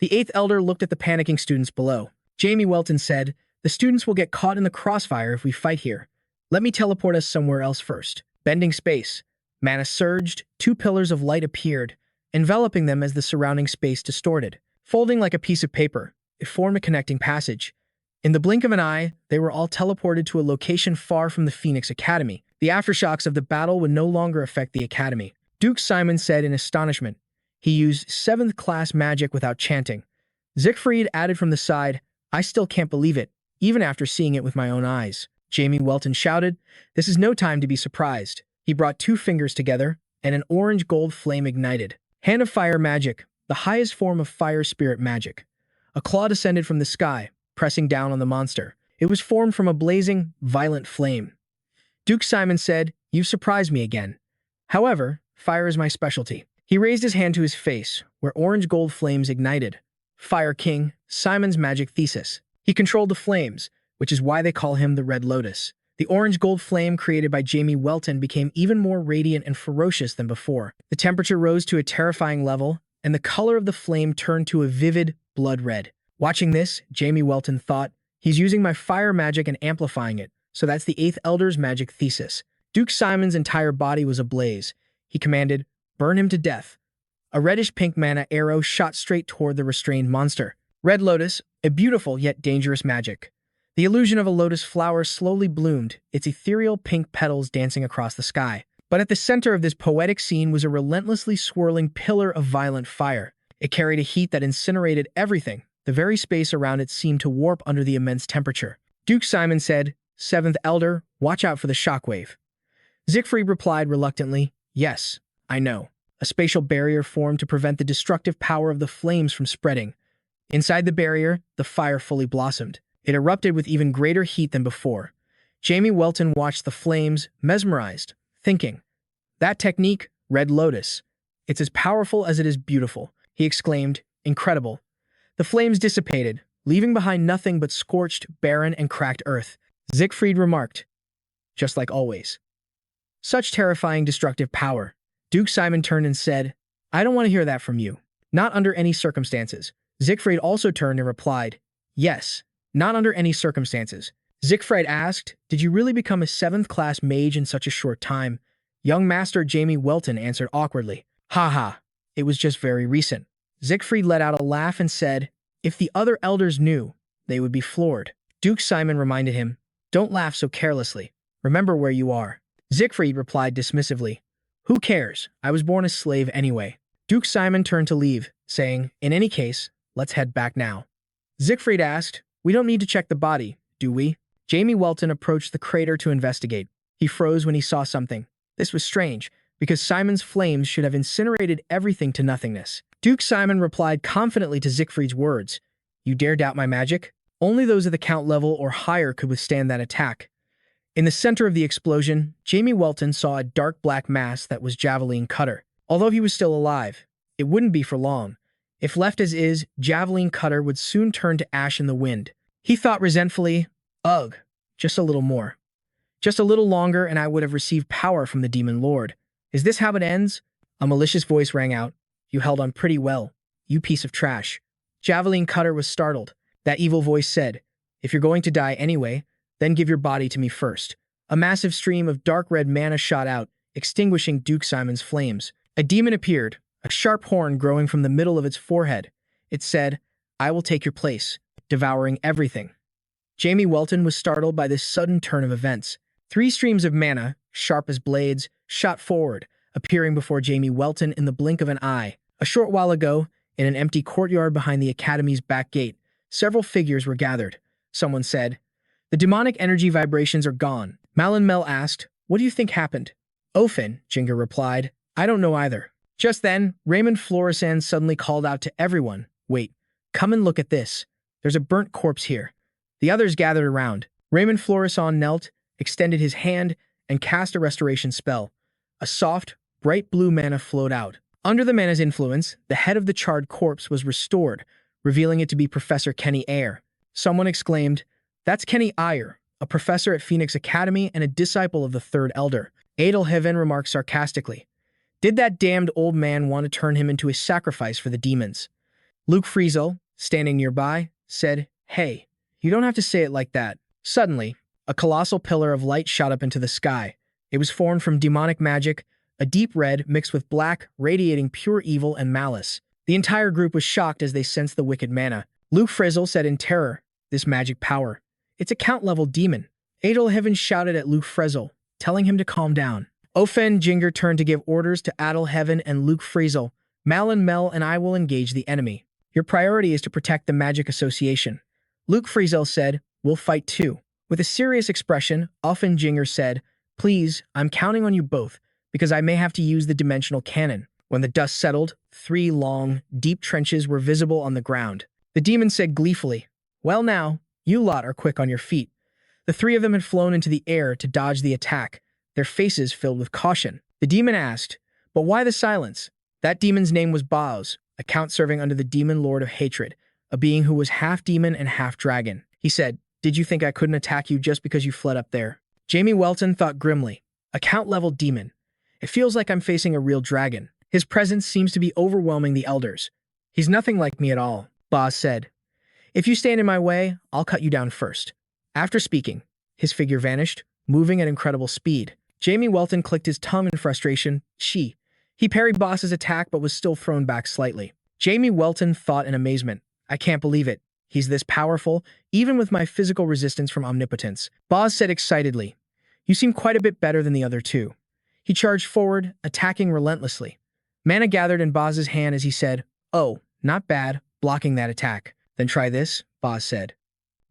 The 8th elder looked at the panicking students below. Jamie Welton said, "The students will get caught in the crossfire if we fight here. Let me teleport us somewhere else first." Bending space. Mana surged, 2 pillars of light appeared, enveloping them as the surrounding space distorted. Folding like a piece of paper, it formed a connecting passage. In the blink of an eye, they were all teleported to a location far from the Phoenix Academy. The aftershocks of the battle would no longer affect the Academy. Duke Simon said in astonishment. He used 7th class magic without chanting. Siegfried added from the side, "I still can't believe it, even after seeing it with my own eyes." Jamie Welton shouted, "This is no time to be surprised." He brought 2 fingers together, and an orange-gold flame ignited. Hand of Fire magic, the highest form of fire spirit magic. A claw descended from the sky, pressing down on the monster. It was formed from a blazing, violent flame. Duke Simon said, "You've surprised me again. However, fire is my specialty." He raised his hand to his face, where orange-gold flames ignited. Fire King, Simon's magic thesis. He controlled the flames, which is why they call him the Red Lotus. The orange-gold flame created by Jamie Welton became even more radiant and ferocious than before. The temperature rose to a terrifying level, and the color of the flame turned to a vivid, blood red. Watching this, Jamie Welton thought, "He's using my fire magic and amplifying it, so that's the 8th Elder's magic thesis." Duke Simon's entire body was ablaze. He commanded, "Burn him to death." A reddish-pink mana arrow shot straight toward the restrained monster. Red Lotus, a beautiful yet dangerous magic. The illusion of a lotus flower slowly bloomed, its ethereal pink petals dancing across the sky. But at the center of this poetic scene was a relentlessly swirling pillar of violent fire. It carried a heat that incinerated everything. The very space around it seemed to warp under the immense temperature. Duke Simon said, "7th Elder, watch out for the shockwave." Siegfried replied reluctantly, "Yes, I know." A spatial barrier formed to prevent the destructive power of the flames from spreading. Inside the barrier, the fire fully blossomed. It erupted with even greater heat than before. Jamie Welton watched the flames, mesmerized, thinking, "That technique, Red Lotus, it's as powerful as it is beautiful." He exclaimed, "Incredible." The flames dissipated, leaving behind nothing but scorched, barren, and cracked earth. Siegfried remarked, "Just like always." Such terrifying destructive power. Duke Simon turned and said, "I don't want to hear that from you. Not under any circumstances." Siegfried also turned and replied, "Yes, not under any circumstances." Siegfried asked, "Did you really become a 7th class mage in such a short time?" Young Master Jamie Welton answered awkwardly, "Ha ha, it was just very recent." Siegfried let out a laugh and said, "If the other elders knew, they would be floored." Duke Simon reminded him, "Don't laugh so carelessly. Remember where you are." Siegfried replied dismissively, "Who cares? I was born a slave anyway." Duke Simon turned to leave, saying, "In any case, let's head back now." Siegfried asked, "We don't need to check the body, do we?" Jamie Welton approached the crater to investigate. He froze when he saw something. This was strange, because Simon's flames should have incinerated everything to nothingness. Duke Simon replied confidently to Siegfried's words. You dare doubt my magic? Only those at the count level or higher could withstand that attack. In the center of the explosion, Jamie Welton saw a dark black mass that was Javelin Cutter. Although he was still alive, it wouldn't be for long. If left as is, Javelin Cutter would soon turn to ash in the wind. He thought resentfully, ugh, just a little more. Just a little longer and I would have received power from the Demon Lord. Is this how it ends? A malicious voice rang out. You held on pretty well, you piece of trash. Javelin Cutter was startled. That evil voice said, if you're going to die anyway, then give your body to me first. A massive stream of dark red mana shot out, extinguishing Duke Simon's flames. A demon appeared, a sharp horn growing from the middle of its forehead. It said, I will take your place, devouring everything. Jamie Welton was startled by this sudden turn of events. 3 streams of mana, sharp as blades, shot forward, appearing before Jamie Welton in the blink of an eye. A short while ago, in an empty courtyard behind the Academy's back gate, several figures were gathered. Someone said, the demonic energy vibrations are gone. Malin Mel asked, what do you think happened? Ofen, Jinger replied, I don't know either. Just then, Raymond Florisan suddenly called out to everyone, wait, come and look at this. There's a burnt corpse here. The others gathered around. Raymond Florisan knelt, extended his hand, and cast a restoration spell. A soft, bright blue mana flowed out. Under the mana's influence, the head of the charred corpse was restored, revealing it to be Professor Kenny Ayer. Someone exclaimed, that's Kenny Ayer, a professor at Phoenix Academy and a disciple of the Third Elder. Adelheaven remarked sarcastically, did that damned old man want to turn him into a sacrifice for the demons? Luke Friesel, standing nearby, said, hey, you don't have to say it like that. Suddenly, a colossal pillar of light shot up into the sky. It was formed from demonic magic, a deep red mixed with black, radiating pure evil and malice. The entire group was shocked as they sensed the wicked mana. Luke Friesel said in terror, this magic power. It's a count-level demon. Adelheaven shouted at Luke Friesel, telling him to calm down. Ofen Jinger turned to give orders to Adelheaven and Luke Friesel. Malin Mel and I will engage the enemy. Your priority is to protect the Magic Association. Luke Friesel said, we'll fight too. With a serious expression, Ofen Jinger said, please, I'm counting on you both, because I may have to use the dimensional cannon. When the dust settled, 3 long, deep trenches were visible on the ground. The demon said gleefully, well now, you lot are quick on your feet. The 3 of them had flown into the air to dodge the attack, their faces filled with caution. The demon asked, but why the silence? That demon's name was Baoz, a count serving under the Demon Lord of Hatred, a being who was half demon and half dragon. He said, did you think I couldn't attack you just because you fled up there? Jamie Welton thought grimly, a count-level demon. It feels like I'm facing a real dragon. His presence seems to be overwhelming the elders. He's nothing like me at all, Baoz said. If you stand in my way, I'll cut you down first. After speaking, his figure vanished, moving at incredible speed. Jamie Welton clicked his tongue in frustration. He parried Boss's attack but was still thrown back slightly. Jamie Welton thought in amazement, I can't believe it. He's this powerful, even with my physical resistance from omnipotence. Boz said excitedly, you seem quite a bit better than the other 2. He charged forward, attacking relentlessly. Mana gathered in Boz's hand as he said, oh, not bad, blocking that attack. Then try this, Boz said.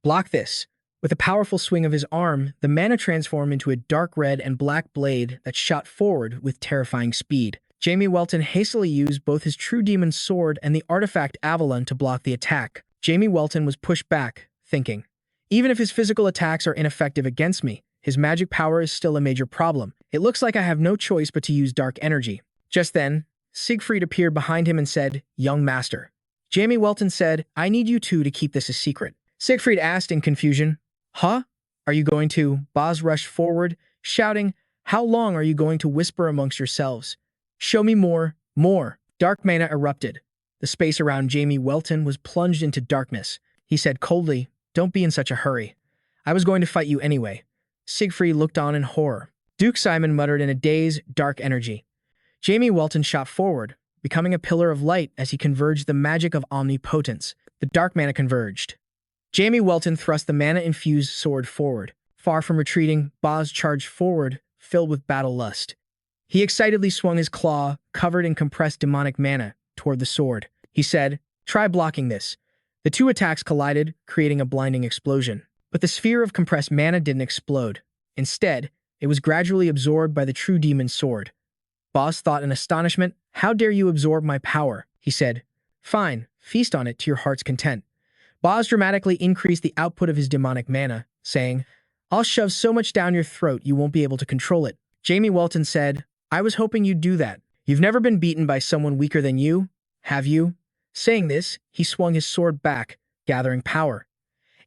Block this. With a powerful swing of his arm, the mana transformed into a dark red and black blade that shot forward with terrifying speed. Jamie Welton hastily used both his True Demon Sword and the artifact Avalon to block the attack. Jamie Welton was pushed back, thinking, even if his physical attacks are ineffective against me, his magic power is still a major problem. It looks like I have no choice but to use dark energy. Just then, Siegfried appeared behind him and said, young master. Jamie Welton said, I need you 2 to keep this a secret. Siegfried asked in confusion, huh? Are you going to? Boz rushed forward, shouting, how long are you going to whisper amongst yourselves? Show me more, more. Dark mana erupted. The space around Jamie Welton was plunged into darkness. He said coldly, don't be in such a hurry. I was going to fight you anyway. Siegfried looked on in horror. Duke Simon muttered in a daze, dark energy. Jamie Welton shot forward, becoming a pillar of light as he converged the magic of omnipotence. The dark mana converged. Jamie Welton thrust the mana-infused sword forward. Far from retreating, Boz charged forward, filled with battle lust. He excitedly swung his claw, covered in compressed demonic mana, toward the sword. He said, try blocking this. The 2 attacks collided, creating a blinding explosion. But the sphere of compressed mana didn't explode. Instead, It was gradually absorbed by the true demon's sword. Boss thought in astonishment, "How dare you absorb my power?" he said. "Fine, feast on it to your heart's content." Boss dramatically increased the output of his demonic mana, saying, "I'll shove so much down your throat you won't be able to control it." Jamie Welton said, "I was hoping you'd do that. You've never been beaten by someone weaker than you, have you?" Saying this, he swung his sword back, gathering power.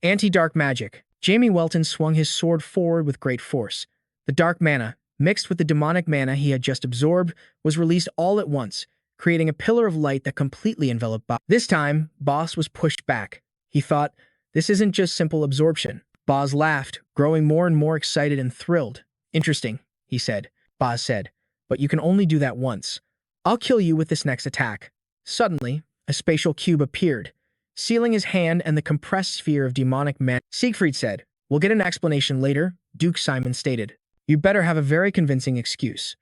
Anti-dark magic. Jamie Welton swung his sword forward with great force. The dark mana, mixed with the demonic mana he had just absorbed, was released all at once, creating a pillar of light that completely enveloped Boss. This time, Boss was pushed back. He thought, "This isn't just simple absorption." Boz laughed, growing more and more excited and thrilled. "Interesting," he said. Boz said, "But you can only do that once. I'll kill you with this next attack." Suddenly, a spatial cube appeared, sealing his hand and the compressed sphere of demonic mana. Siegfried said, "We'll get an explanation later," Duke Simon stated. "You'd better have a very convincing excuse."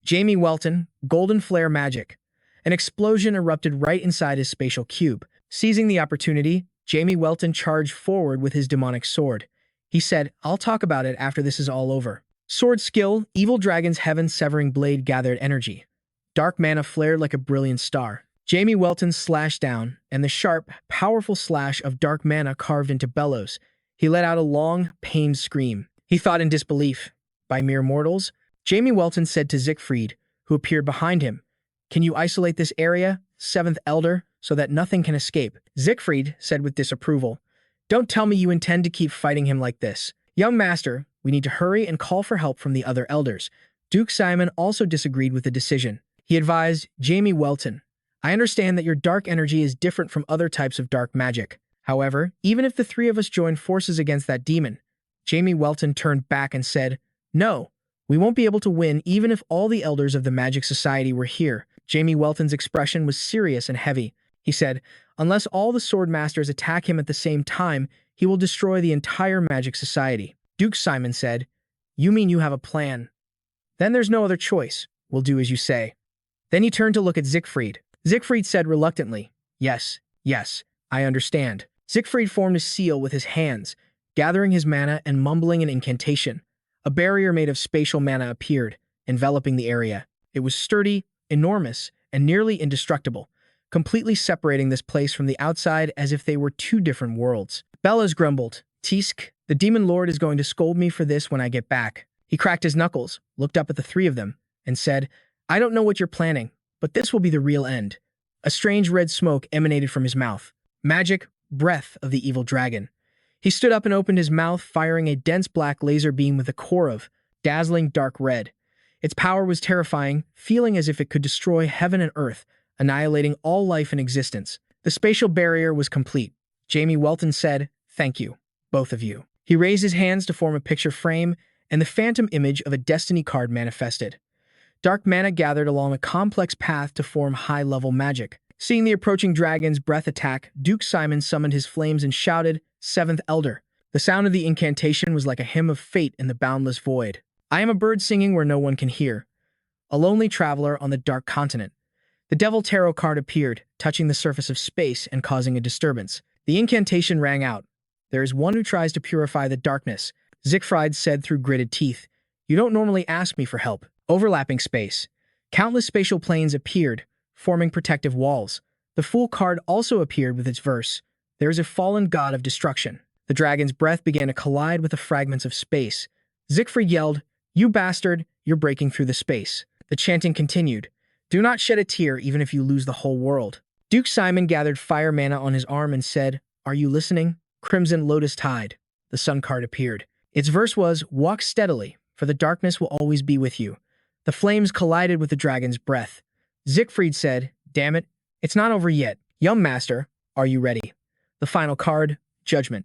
Jamie Welton, golden flare magic. An explosion erupted right inside his spatial cube. Seizing the opportunity, Jamie Welton charged forward with his demonic sword. He said, "I'll talk about it after this is all over." Sword skill, Evil Dragon's heaven-severing blade gathered energy. Dark mana flared like a brilliant star. Jamie Welton slashed down, and the sharp, powerful slash of dark mana carved into bellows. He let out a long, pained scream. He thought in disbelief. "By mere mortals?" Jamie Welton said to Siegfried, who appeared behind him, "Can you isolate this area, Seventh Elder, so that nothing can escape?" Siegfried said with disapproval, "Don't tell me you intend to keep fighting him like this. Young master, we need to hurry and call for help from the other elders." Duke Simon also disagreed with the decision. He advised Jamie Welton, "I understand that your dark energy is different from other types of dark magic. However, even if the three of us join forces against that demon," Jamie Welton turned back and said, "No, we won't be able to win even if all the elders of the Magic Society were here." Jamie Welton's expression was serious and heavy. He said, "Unless all the sword masters attack him at the same time, he will destroy the entire Magic Society." Duke Simon said, "You mean you have a plan? Then there's no other choice. We'll do as you say." Then he turned to look at Siegfried. Siegfried said reluctantly, "Yes, I understand." Siegfried formed a seal with his hands, gathering his mana and mumbling an incantation. A barrier made of spatial mana appeared, enveloping the area. It was sturdy, enormous, and nearly indestructible, completely separating this place from the outside as if they were two different worlds. Bellas grumbled, "Tisk, the demon lord is going to scold me for this when I get back." He cracked his knuckles, looked up at the three of them, and said, "I don't know what you're planning, but this will be the real end." A strange red smoke emanated from his mouth. Magic, breath of the evil dragon. He stood up and opened his mouth, firing a dense black laser beam with a core of dazzling dark red. Its power was terrifying, feeling as if it could destroy heaven and earth, annihilating all life in existence. The spatial barrier was complete. Jamie Welton said, "Thank you, both of you." He raised his hands to form a picture frame, and the phantom image of a destiny card manifested. Dark mana gathered along a complex path to form high-level magic. Seeing the approaching dragon's breath attack, Duke Simon summoned his flames and shouted, "Seventh Elder." The sound of the incantation was like a hymn of fate in the boundless void. "I am a bird singing where no one can hear. A lonely traveler on the dark continent." The Devil Tarot card appeared, touching the surface of space and causing a disturbance. The incantation rang out. "There is one who tries to purify the darkness," Siegfried said through gritted teeth. "You don't normally ask me for help." Overlapping space. Countless spatial planes appeared, forming protective walls. The Fool card also appeared with its verse, "There is a fallen god of destruction." The dragon's breath began to collide with the fragments of space. Siegfried yelled, "You bastard, you're breaking through the space." The chanting continued, "Do not shed a tear even if you lose the whole world." Duke Simon gathered fire mana on his arm and said, "Are you listening? Crimson Lotus Tide." The sun card appeared. Its verse was, "Walk steadily, for the darkness will always be with you." The flames collided with the dragon's breath. Siegfried said, "Damn it, it's not over yet. Young master, are you ready?" The final card, Judgment.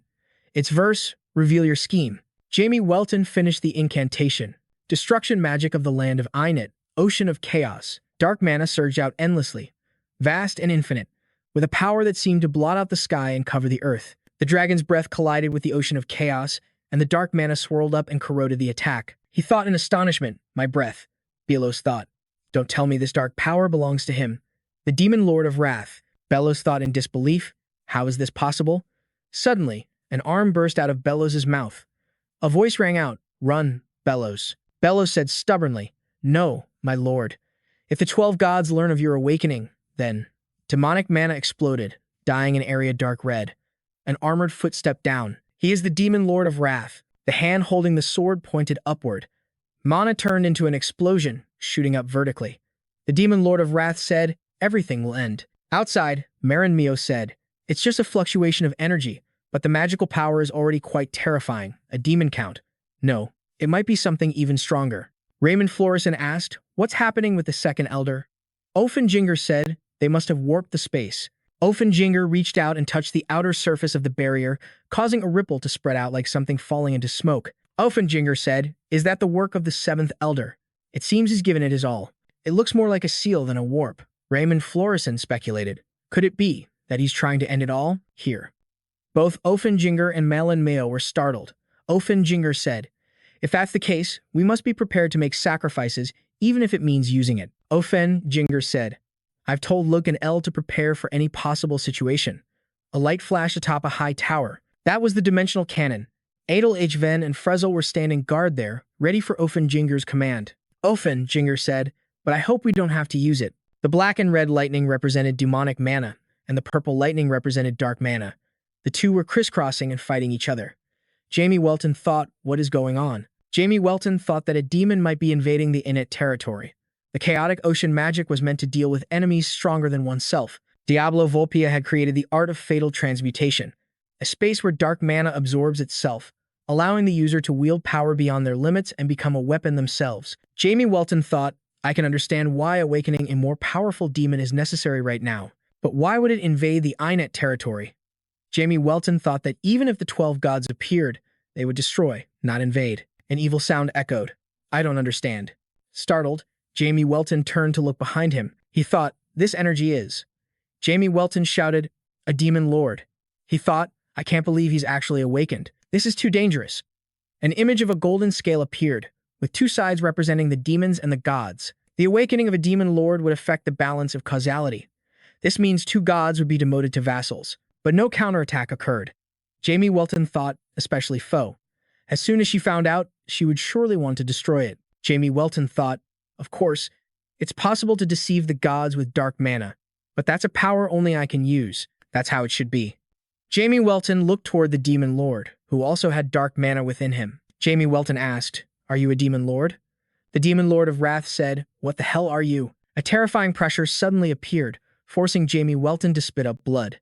Its verse, "Reveal your scheme." Jamie Welton finished the incantation. Destruction magic of the land of Einet, ocean of chaos. Dark mana surged out endlessly, vast and infinite, with a power that seemed to blot out the sky and cover the earth. The dragon's breath collided with the ocean of chaos, and the dark mana swirled up and corroded the attack. He thought in astonishment, "My breath." Belos thought, "Don't tell me this dark power belongs to him." The demon lord of wrath. Belos thought in disbelief, "How is this possible?" Suddenly, an arm burst out of Belos's mouth. A voice rang out, "Run, Belos." Bello said stubbornly, "No, my lord. If the 12 gods learn of your awakening, then..." Demonic mana exploded, dyeing an area dark red. An armored foot stepped down. He is the demon lord of wrath. The hand holding the sword pointed upward. Mana turned into an explosion, shooting up vertically. The demon lord of wrath said, "Everything will end." Outside, Marin Mio said, "It's just a fluctuation of energy, but the magical power is already quite terrifying. A demon count. No, it might be something even stronger." Raymond Florison asked, "What's happening with the second elder?" Oefenjinger said, "They must have warped the space." Oefenjinger reached out and touched the outer surface of the barrier, causing a ripple to spread out like something falling into smoke. Oefenjinger said, "Is that the work of the seventh elder? It seems he's given it his all. It looks more like a seal than a warp." Raymond Florison speculated, "Could it be that he's trying to end it all here?" Both Oefenjinger and Malin Mayo were startled. Oefenjinger said, "If that's the case, we must be prepared to make sacrifices, even if it means using it." Oefenjinger said, "I've told Luke and El to prepare for any possible situation." A light flashed atop a high tower. That was the dimensional cannon. Adel Ven and Frezel were standing guard there, ready for Oefenjinger's command. Oefenjinger said, "But I hope we don't have to use it." The black and red lightning represented demonic mana, and the purple lightning represented dark mana. The two were crisscrossing and fighting each other. Jamie Welton thought, "What is going on?" Jamie Welton thought that a demon might be invading the Init territory. The chaotic ocean magic was meant to deal with enemies stronger than oneself. Diablo Volpia had created the art of fatal transmutation, a space where dark mana absorbs itself, allowing the user to wield power beyond their limits and become a weapon themselves. Jamie Welton thought, "I can understand why awakening a more powerful demon is necessary right now, but why would it invade the Inet territory?" Jamie Welton thought that even if the 12 gods appeared, they would destroy, not invade. An evil sound echoed. "I don't understand." Startled, Jamie Welton turned to look behind him. He thought, "This energy is..." Jamie Welton shouted, "A demon lord." He thought, "I can't believe he's actually awakened. This is too dangerous." An image of a golden scale appeared, with two sides representing the demons and the gods. The awakening of a demon lord would affect the balance of causality. This means two gods would be demoted to vassals, but no counterattack occurred. Jamie Welton thought, especially Foe. As soon as she found out, she would surely want to destroy it. Jamie Welton thought, "Of course, it's possible to deceive the gods with dark mana, but that's a power only I can use. That's how it should be." Jamie Welton looked toward the demon lord, who also had dark mana within him. Jamie Welton asked, "Are you a demon lord?" The demon lord of wrath said, "What the hell are you?" A terrifying pressure suddenly appeared, forcing Jamie Welton to spit up blood.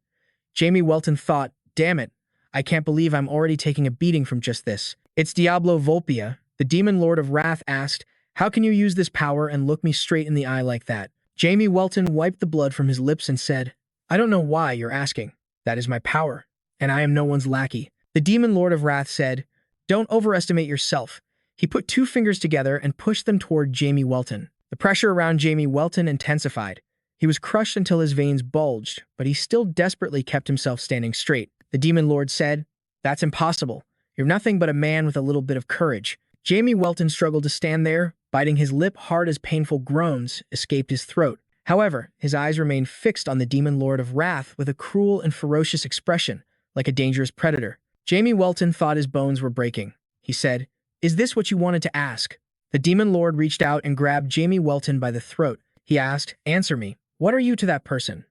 Jamie Welton thought, "Damn it, I can't believe I'm already taking a beating from just this." "It's Diablo Volpia," the demon lord of wrath asked. "How can you use this power and look me straight in the eye like that?" Jamie Welton wiped the blood from his lips and said, "I don't know why you're asking. That is my power, and I am no one's lackey." The demon lord of wrath said, "Don't overestimate yourself." He put two fingers together and pushed them toward Jamie Welton. The pressure around Jamie Welton intensified. He was crushed until his veins bulged, but he still desperately kept himself standing straight. The demon lord said, "That's impossible. You're nothing but a man with a little bit of courage." Jamie Welton struggled to stand there, biting his lip hard as painful groans escaped his throat. However, his eyes remained fixed on the demon lord of wrath with a cruel and ferocious expression, like a dangerous predator. Jamie Welton thought his bones were breaking. He said, "Is this what you wanted to ask?" The demon lord reached out and grabbed Jamie Welton by the throat. He asked, "Answer me. What are you to that person?"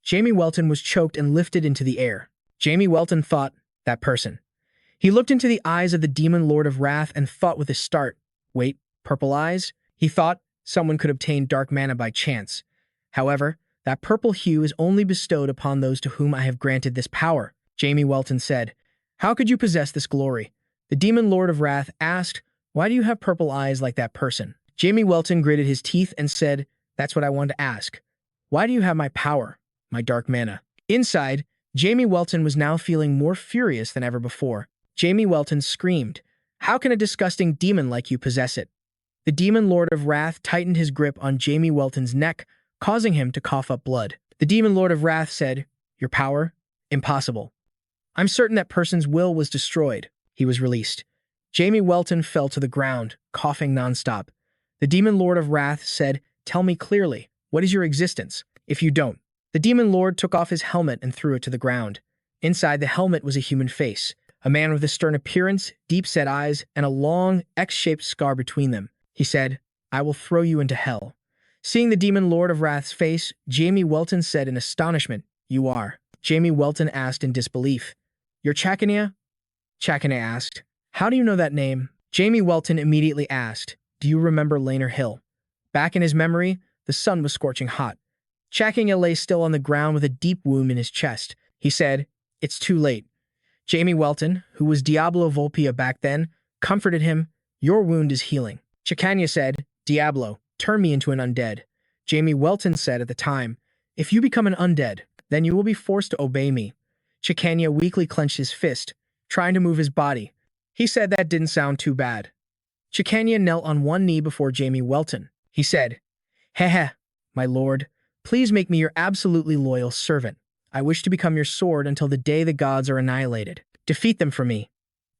Jamie Welton was choked and lifted into the air. Jamie Welton thought, "That person." He looked into the eyes of the demon lord of wrath and thought with a start. Wait, purple eyes? He thought someone could obtain dark mana by chance. However, that purple hue is only bestowed upon those to whom I have granted this power. Jamie Welton said, "How could you possess this glory?" The demon lord of wrath asked, "Why do you have purple eyes like that person?" Jamie Welton gritted his teeth and said, "That's what I wanted to ask. Why do you have my power, my dark mana?" Inside, Jamie Welton was now feeling more furious than ever before. Jamie Welton screamed, "How can a disgusting demon like you possess it?" The demon lord of wrath tightened his grip on Jamie Welton's neck, causing him to cough up blood. The demon lord of wrath said, "Your power? Impossible. I'm certain that person's will was destroyed." He was released. Jamie Welton fell to the ground, coughing nonstop. The demon lord of wrath said, "Tell me clearly, what is your existence? If you don't..." The demon lord took off his helmet and threw it to the ground. Inside the helmet was a human face, a man with a stern appearance, deep-set eyes, and a long, X-shaped scar between them. He said, "I will throw you into hell." Seeing the demon Lord of Wrath's face, Jamie Welton said in astonishment, "You are." Jamie Welton asked in disbelief, "You're Chakania?" Chakania asked, "How do you know that name?" Jamie Welton immediately asked, "Do you remember Laner Hill?" Back in his memory, the sun was scorching hot. Chakania lay still on the ground with a deep wound in his chest. He said, "It's too late." Jamie Welton, who was Diablo Volpia back then, comforted him, "Your wound is healing." Chakania said, "Diablo, turn me into an undead." Jamie Welton said at the time, "If you become an undead, then you will be forced to obey me." Chakania weakly clenched his fist, trying to move his body. He said that didn't sound too bad. Chakania knelt on one knee before Jamie Welton. He said, "Heh, my lord, please make me your absolutely loyal servant. I wish to become your sword until the day the gods are annihilated. Defeat them for me.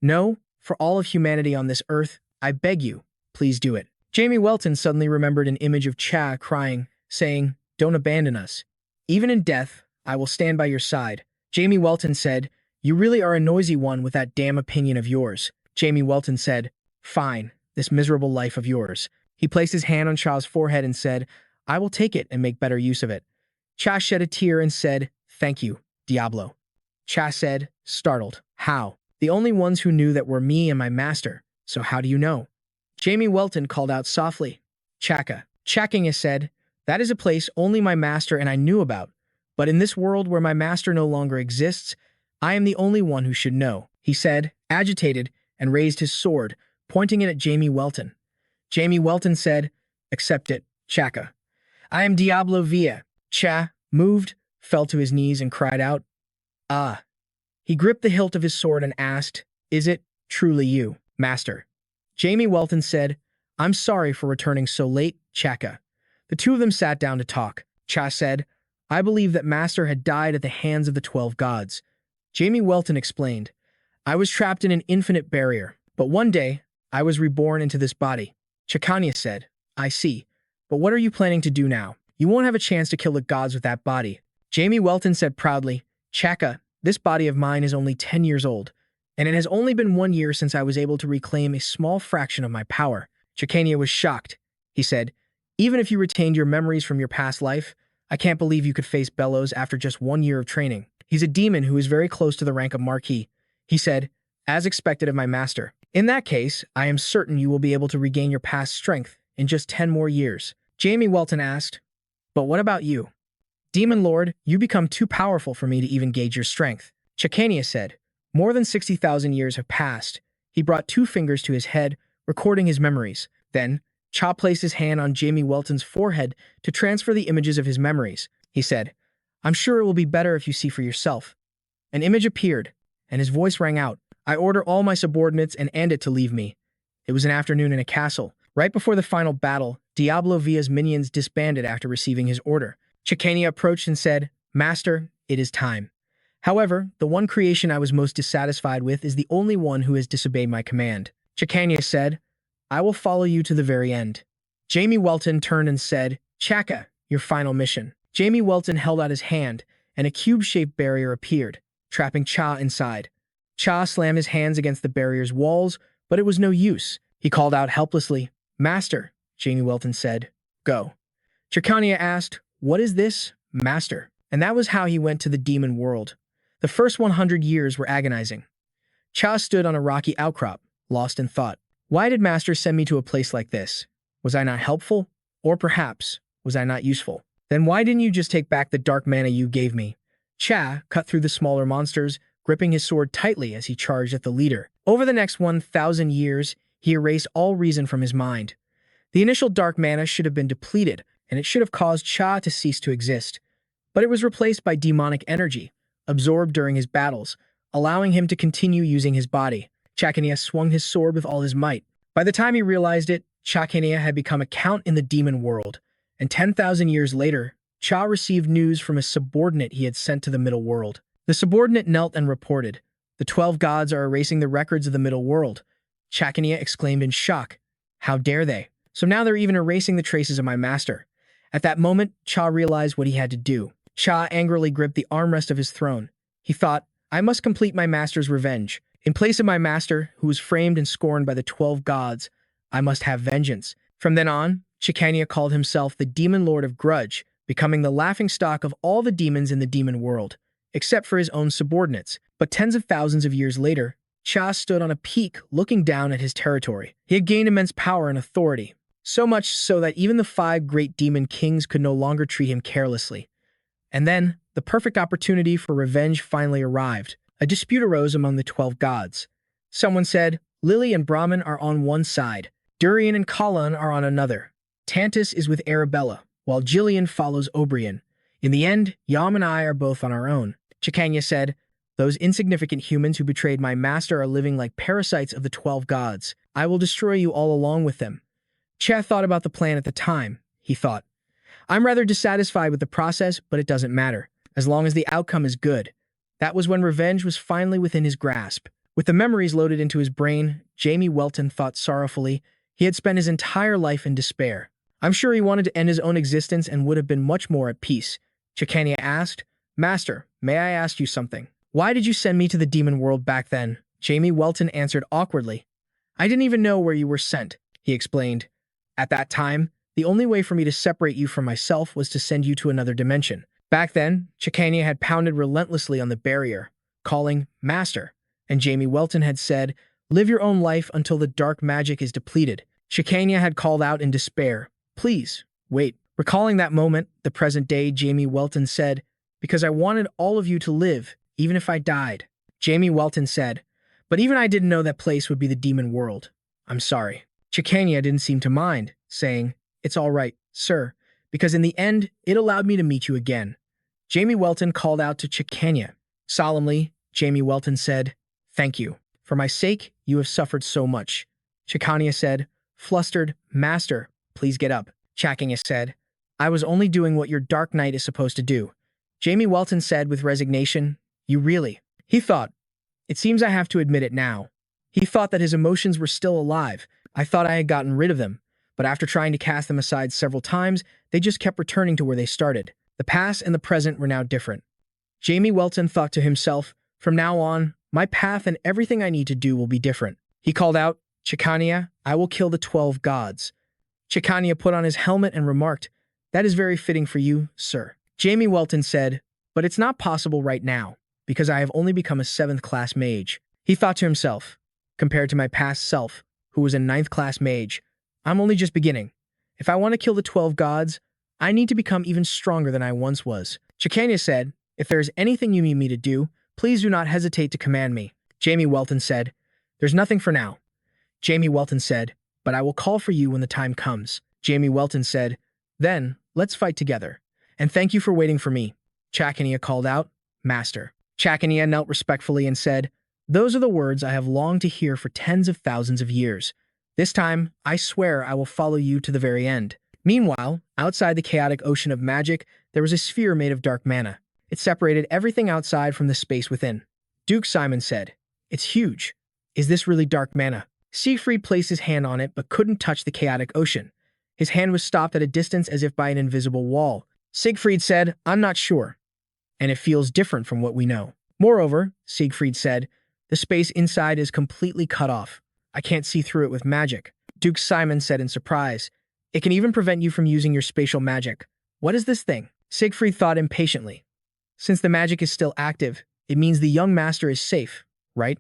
No, for all of humanity on this earth, I beg you, please do it." Jamie Welton suddenly remembered an image of Cha crying, saying, "Don't abandon us. Even in death, I will stand by your side." Jamie Welton said, "You really are a noisy one with that damn opinion of yours." Jamie Welton said, "Fine, this miserable life of yours." He placed his hand on Cha's forehead and said, "I will take it and make better use of it." Cha shed a tear and said, "Thank you, Diablo." Cha said, startled, "How? The only ones who knew that were me and my master, so how do you know?" Jamie Welton called out softly, "Chaka." Chakania said, "That is a place only my master and I knew about, but in this world where my master no longer exists, I am the only one who should know," he said, agitated, and raised his sword, pointing it at Jamie Welton. Jamie Welton said, "Accept it, Chaka." "I am Diablo Via." Cha, moved, fell to his knees and cried out, "Ah." He gripped the hilt of his sword and asked, "Is it truly you, master?" Jamie Welton said, "I'm sorry for returning so late, Chaka." The two of them sat down to talk. Cha said, "I believe that master had died at the hands of the 12 gods." Jamie Welton explained, "I was trapped in an infinite barrier, but one day, I was reborn into this body." Chakania said, "I see, but what are you planning to do now? You won't have a chance to kill the gods with that body." Jamie Welton said proudly, "Chaka, this body of mine is only 10 years old, and it has only been 1 year since I was able to reclaim a small fraction of my power." Chakania was shocked. He said, "Even if you retained your memories from your past life, I can't believe you could face Bellows after just 1 year of training. He's a demon who is very close to the rank of Marquis." He said, "As expected of my master. In that case, I am certain you will be able to regain your past strength in just 10 more years." Jamie Welton asked, "But what about you? Demon Lord, you become too powerful for me to even gauge your strength." Chakania said, "More than 60,000 years have passed." He brought 2 fingers to his head, recording his memories. Then, Cha placed his hand on Jamie Welton's forehead to transfer the images of his memories. He said, "I'm sure it will be better if you see for yourself." An image appeared, and his voice rang out, "I order all my subordinates and Andit to leave me." It was an afternoon in a castle. Right before the final battle, Diablo Via's minions disbanded after receiving his order. Chakania approached and said, "Master, it is time. However, the one creation I was most dissatisfied with is the only one who has disobeyed my command." Chakania said, "I will follow you to the very end." Jamie Welton turned and said, "Chaka, your final mission." Jamie Welton held out his hand, and a cube-shaped barrier appeared, trapping Cha inside. Cha slammed his hands against the barrier's walls, but it was no use. He called out helplessly, "Master," Jamie Welton said, "Go." Chakania asked, "What is this, master?" And that was how he went to the demon world. The first 100 years were agonizing. Cha stood on a rocky outcrop, lost in thought. Why did master send me to a place like this? Was I not helpful? Or perhaps, was I not useful? Then why didn't you just take back the dark mana you gave me? Cha cut through the smaller monsters, gripping his sword tightly as he charged at the leader. Over the next 1,000 years, he erased all reason from his mind. The initial dark mana should have been depleted, and it should have caused Cha to cease to exist. But it was replaced by demonic energy, absorbed during his battles, allowing him to continue using his body. Chakania swung his sword with all his might. By the time he realized it, Chakania had become a count in the demon world, and 10,000 years later, Cha received news from a subordinate he had sent to the middle world. The subordinate knelt and reported, "The 12 gods are erasing the records of the middle world." Chakania exclaimed in shock, "How dare they? So now they're even erasing the traces of my master." At that moment, Cha realized what he had to do. Cha angrily gripped the armrest of his throne. He thought, "I must complete my master's revenge. In place of my master, who was framed and scorned by the 12 gods, I must have vengeance. From then on, Chikanya called himself the Demon Lord of Grudge, becoming the laughingstock of all the demons in the demon world, except for his own subordinates. But tens of thousands of years later, Cha stood on a peak looking down at his territory. He had gained immense power and authority, so much so that even the 5 great demon kings could no longer treat him carelessly. And then, the perfect opportunity for revenge finally arrived. A dispute arose among the 12 gods. Someone said, Lily and Brahman are on one side, Durian and Kalan are on another. Tantus is with Arabella, while Jillian follows Obrian. In the end, Yam and I are both on our own. Chikanya said, those insignificant humans who betrayed my master are living like parasites of the 12 gods. I will destroy you all along with them. Cha thought about the plan at the time. He thought, I'm rather dissatisfied with the process, but it doesn't matter, as long as the outcome is good. That was when revenge was finally within his grasp. With the memories loaded into his brain, Jamie Welton thought sorrowfully. He had spent his entire life in despair. I'm sure he wanted to end his own existence and would have been much more at peace. Chikanya asked, Master, may I ask you something? Why did you send me to the demon world back then? Jamie Welton answered awkwardly. I didn't even know where you were sent, he explained. At that time, the only way for me to separate you from myself was to send you to another dimension. Back then, Chikanya had pounded relentlessly on the barrier, calling, Master, and Jamie Welton had said, live your own life until the dark magic is depleted. Chikanya had called out in despair, please, wait. Recalling that moment, the present day, Jamie Welton said, because I wanted all of you to live, even if I died. Jamie Welton said, but even I didn't know that place would be the demon world. I'm sorry. Chikanya didn't seem to mind, saying, it's all right, sir, because in the end, it allowed me to meet you again. Jamie Welton called out to Chikanya. Solemnly, Jamie Welton said, thank you. For my sake, you have suffered so much. Chikanya said, flustered, Master, please get up. Chikanya said, I was only doing what your dark knight is supposed to do. Jamie Welton said with resignation, you really? He thought, it seems I have to admit it now. He thought that his emotions were still alive. I thought I had gotten rid of them, but after trying to cast them aside several times, they just kept returning to where they started. The past and the present were now different. Jamie Welton thought to himself, from now on, my path and everything I need to do will be different. He called out, Chikanya, I will kill the 12 gods. Chikanya put on his helmet and remarked, that is very fitting for you, sir. Jamie Welton said, but it's not possible right now, because I have only become a 7th-class mage. He thought to himself, compared to my past self, who was a 9th-class mage, I'm only just beginning. If I want to kill the 12 gods, I need to become even stronger than I once was. Chikanya said, if there is anything you need me to do, please do not hesitate to command me. Jamie Welton said, there's nothing for now. Jamie Welton said, but I will call for you when the time comes. Jamie Welton said, then, let's fight together. And thank you for waiting for me. Chikanya called out, Master. Chikanya knelt respectfully and said, those are the words I have longed to hear for tens of thousands of years. This time, I swear I will follow you to the very end. Meanwhile, outside the chaotic ocean of magic, there was a sphere made of dark mana. It separated everything outside from the space within. Duke Simon said, it's huge. Is this really dark mana? Siegfried placed his hand on it but couldn't touch the chaotic ocean. His hand was stopped at a distance as if by an invisible wall. Siegfried said, I'm not sure. And it feels different from what we know. Moreover, Siegfried said, the space inside is completely cut off. I can't see through it with magic. Duke Simon said in surprise, it can even prevent you from using your spatial magic. What is this thing? Siegfried thought impatiently. Since the magic is still active, it means the young master is safe, right?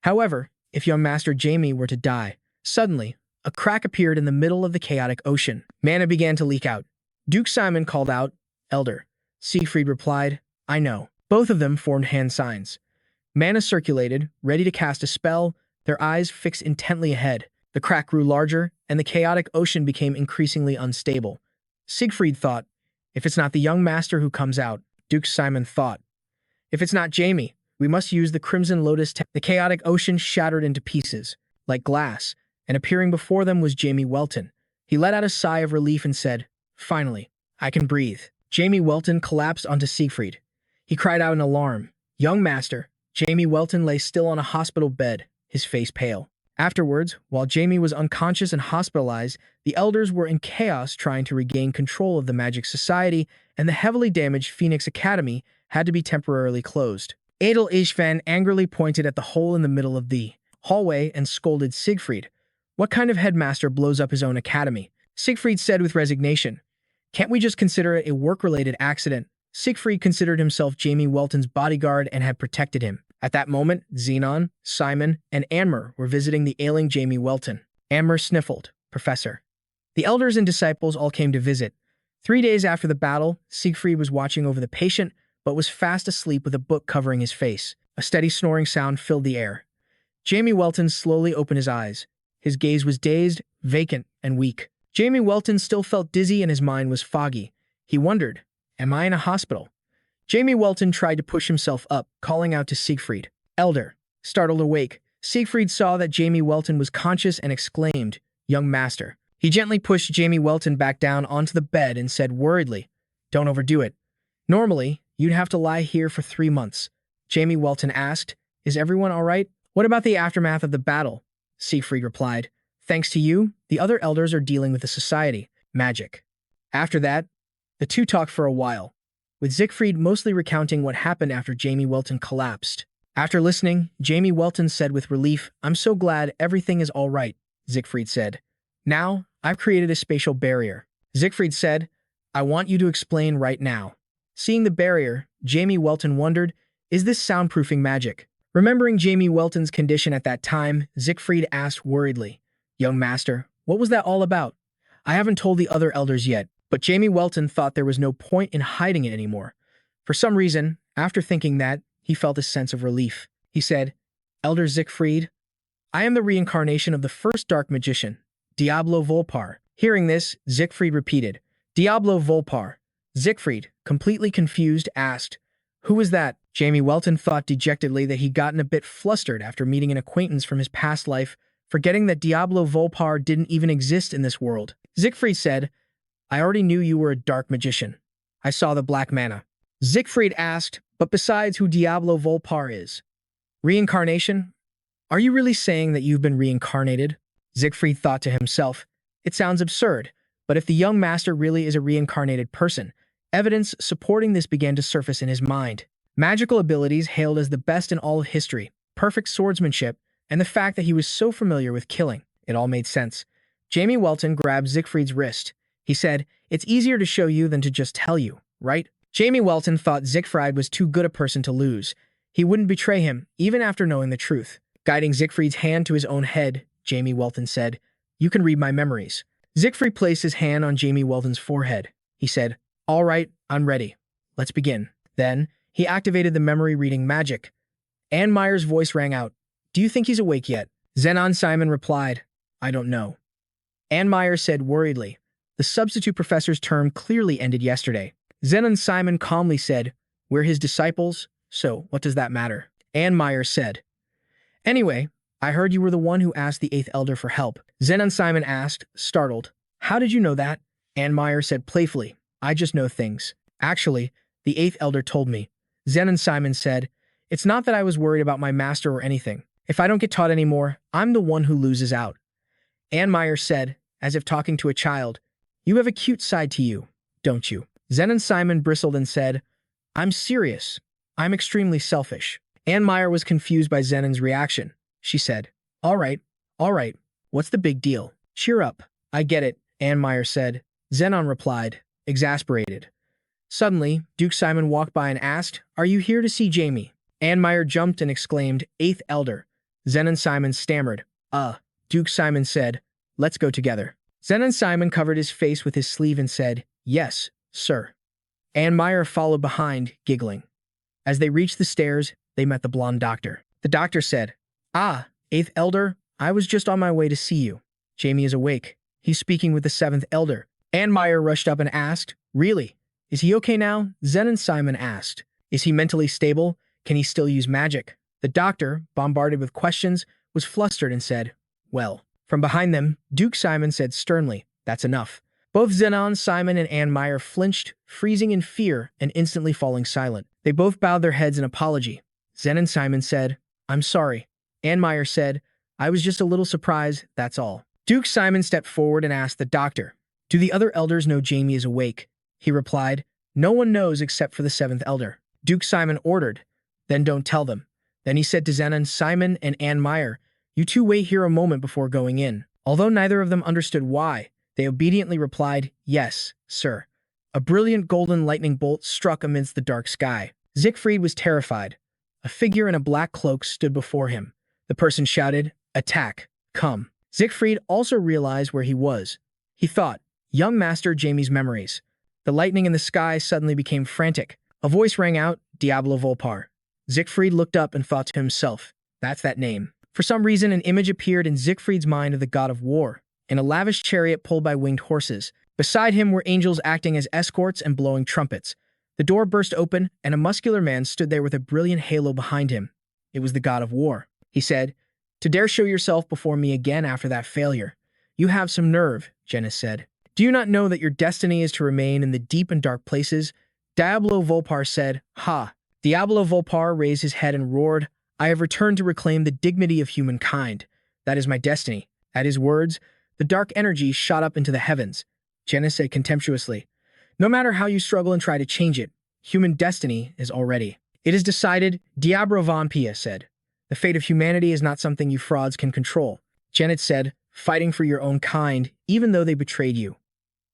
However, if young master Jamie were to die, suddenly, a crack appeared in the middle of the chaotic ocean. Mana began to leak out. Duke Simon called out, Elder. Siegfried replied, I know. Both of them formed hand signs. Mana circulated, ready to cast a spell, their eyes fixed intently ahead. The crack grew larger, and the chaotic ocean became increasingly unstable. Siegfried thought, if it's not the young master who comes out. Duke Simon thought, if it's not Jamie, we must use the Crimson Lotus. The chaotic ocean shattered into pieces, like glass, and appearing before them was Jamie Welton. He let out a sigh of relief and said, finally, I can breathe. Jamie Welton collapsed onto Siegfried. He cried out in alarm. Young master. Jamie Welton lay still on a hospital bed, his face pale. Afterwards, while Jamie was unconscious and hospitalized, the elders were in chaos trying to regain control of the Magic Society, and the heavily damaged Phoenix Academy had to be temporarily closed. Adel Ishvan angrily pointed at the hole in the middle of the hallway and scolded Siegfried. What kind of headmaster blows up his own academy? Siegfried said with resignation. Can't we just consider it a work-related accident? Siegfried considered himself Jamie Welton's bodyguard and had protected him. At that moment, Xenon, Simon, and Anmer were visiting the ailing Jamie Welton. Anmer sniffled. Professor. The elders and disciples all came to visit. 3 days after the battle, Siegfried was watching over the patient, but was fast asleep with a book covering his face. A steady snoring sound filled the air. Jamie Welton slowly opened his eyes. His gaze was dazed, vacant, and weak. Jamie Welton still felt dizzy and his mind was foggy. He wondered, am I in a hospital? Jamie Welton tried to push himself up, calling out to Siegfried. Elder. Startled awake, Siegfried saw that Jamie Welton was conscious and exclaimed, Young master. He gently pushed Jamie Welton back down onto the bed and said worriedly, Don't overdo it. Normally, you'd have to lie here for 3 months. Jamie Welton asked, Is everyone all right? What about the aftermath of the battle? Siegfried replied, Thanks to you, the other elders are dealing with the society. Magic. After that, the two talked for a while, with Siegfried mostly recounting what happened after Jamie Welton collapsed. After listening, Jamie Welton said with relief, I'm so glad everything is all right, Siegfried said. Now, I've created a spatial barrier. Siegfried said, I want you to explain right now. Seeing the barrier, Jamie Welton wondered, is this soundproofing magic? Remembering Jamie Welton's condition at that time, Siegfried asked worriedly, Young master, what was that all about? I haven't told the other elders yet, but Jamie Welton thought there was no point in hiding it anymore. For some reason, after thinking that, he felt a sense of relief. He said, Elder Siegfried, I am the reincarnation of the first dark magician, Diablo Volpia. Hearing this, Siegfried repeated, Diablo Volpia. Siegfried, completely confused, asked, Who was that? Jamie Welton thought dejectedly that he'd gotten a bit flustered after meeting an acquaintance from his past life, forgetting that Diablo Volpia didn't even exist in this world. Siegfried said, I already knew you were a dark magician. I saw the black mana. Siegfried asked, But besides who Diablo Volpia is? Reincarnation? Are you really saying that you've been reincarnated? Siegfried thought to himself, It sounds absurd, but if the young master really is a reincarnated person, evidence supporting this began to surface in his mind. Magical abilities hailed as the best in all of history, perfect swordsmanship, and the fact that he was so familiar with killing. It all made sense. Jamie Welton grabbed Siegfried's wrist. He said, It's easier to show you than to just tell you, right? Jamie Welton thought Siegfried was too good a person to lose. He wouldn't betray him, even after knowing the truth. Guiding Siegfried's hand to his own head, Jamie Welton said, You can read my memories. Siegfried placed his hand on Jamie Welton's forehead. He said, All right, I'm ready. Let's begin. Then, he activated the memory-reading magic. Anne Meyer's voice rang out. Do you think he's awake yet? Xenon Simon replied, I don't know. Anne Meyer said worriedly, The substitute professor's term clearly ended yesterday. Xenon Simon calmly said, We're his disciples, so what does that matter? Anne Meyer said, Anyway, I heard you were the one who asked the 8th elder for help. Xenon Simon asked, startled, How did you know that? Anne Meyer said playfully, I just know things. Actually, the 8th elder told me. Xenon Simon said, It's not that I was worried about my master or anything. If I don't get taught anymore, I'm the one who loses out. Anne Meyer said, as if talking to a child, You have a cute side to you, don't you? Xenon Simon bristled and said, I'm serious. I'm extremely selfish. Anne Meyer was confused by Xenon's reaction. She said, all right. What's the big deal? Cheer up. I get it, Anne Meyer said. Xenon replied, exasperated. Suddenly, Duke Simon walked by and asked, Are you here to see Jamie? Anne Meyer jumped and exclaimed, 8th elder. Xenon Simon stammered, Duke Simon said, Let's go together. Xenon Simon covered his face with his sleeve and said, Yes, sir. Anne Meyer followed behind, giggling. As they reached the stairs, they met the blonde doctor. The doctor said, 8th elder, I was just on my way to see you. Jamie is awake. He's speaking with the 7th elder. Anne Meyer rushed up and asked, Really? Is he okay now? Xenon Simon asked, Is he mentally stable? Can he still use magic? The doctor, bombarded with questions, was flustered and said, Well. From behind them, Duke Simon said sternly, That's enough. Both Xenon Simon and Anne Meyer flinched, freezing in fear and instantly falling silent. They both bowed their heads in apology. Xenon Simon said, I'm sorry. Anne Meyer said, I was just a little surprised, that's all. Duke Simon stepped forward and asked the doctor, Do the other elders know Jamie is awake? He replied, No one knows except for the 7th elder. Duke Simon ordered, Then don't tell them. Then he said to Zenon, Simon, and Anne Meyer, you two wait here a moment before going in. Although neither of them understood why, they obediently replied, yes, sir. A brilliant golden lightning bolt struck amidst the dark sky. Siegfried was terrified. A figure in a black cloak stood before him. The person shouted, attack, come. Siegfried also realized where he was. He thought, young master Jamie's memories. The lightning in the sky suddenly became frantic. A voice rang out, Diablo Volpia. Siegfried looked up and thought to himself, that's that name. For some reason, an image appeared in Siegfried's mind of the god of war, in a lavish chariot pulled by winged horses. Beside him were angels acting as escorts and blowing trumpets. The door burst open, and a muscular man stood there with a brilliant halo behind him. It was the god of war. He said, to dare show yourself before me again after that failure. You have some nerve, Janice said. Do you not know that your destiny is to remain in the deep and dark places? Diablo Volpia said, ha. Diablo Volpia raised his head and roared, I have returned to reclaim the dignity of humankind. That is my destiny. At his words, the dark energy shot up into the heavens. Janice said contemptuously, no matter how you struggle and try to change it, human destiny is already. It is decided, Diablo Volpia said. The fate of humanity is not something you frauds can control. Janet said, fighting for your own kind, even though they betrayed you.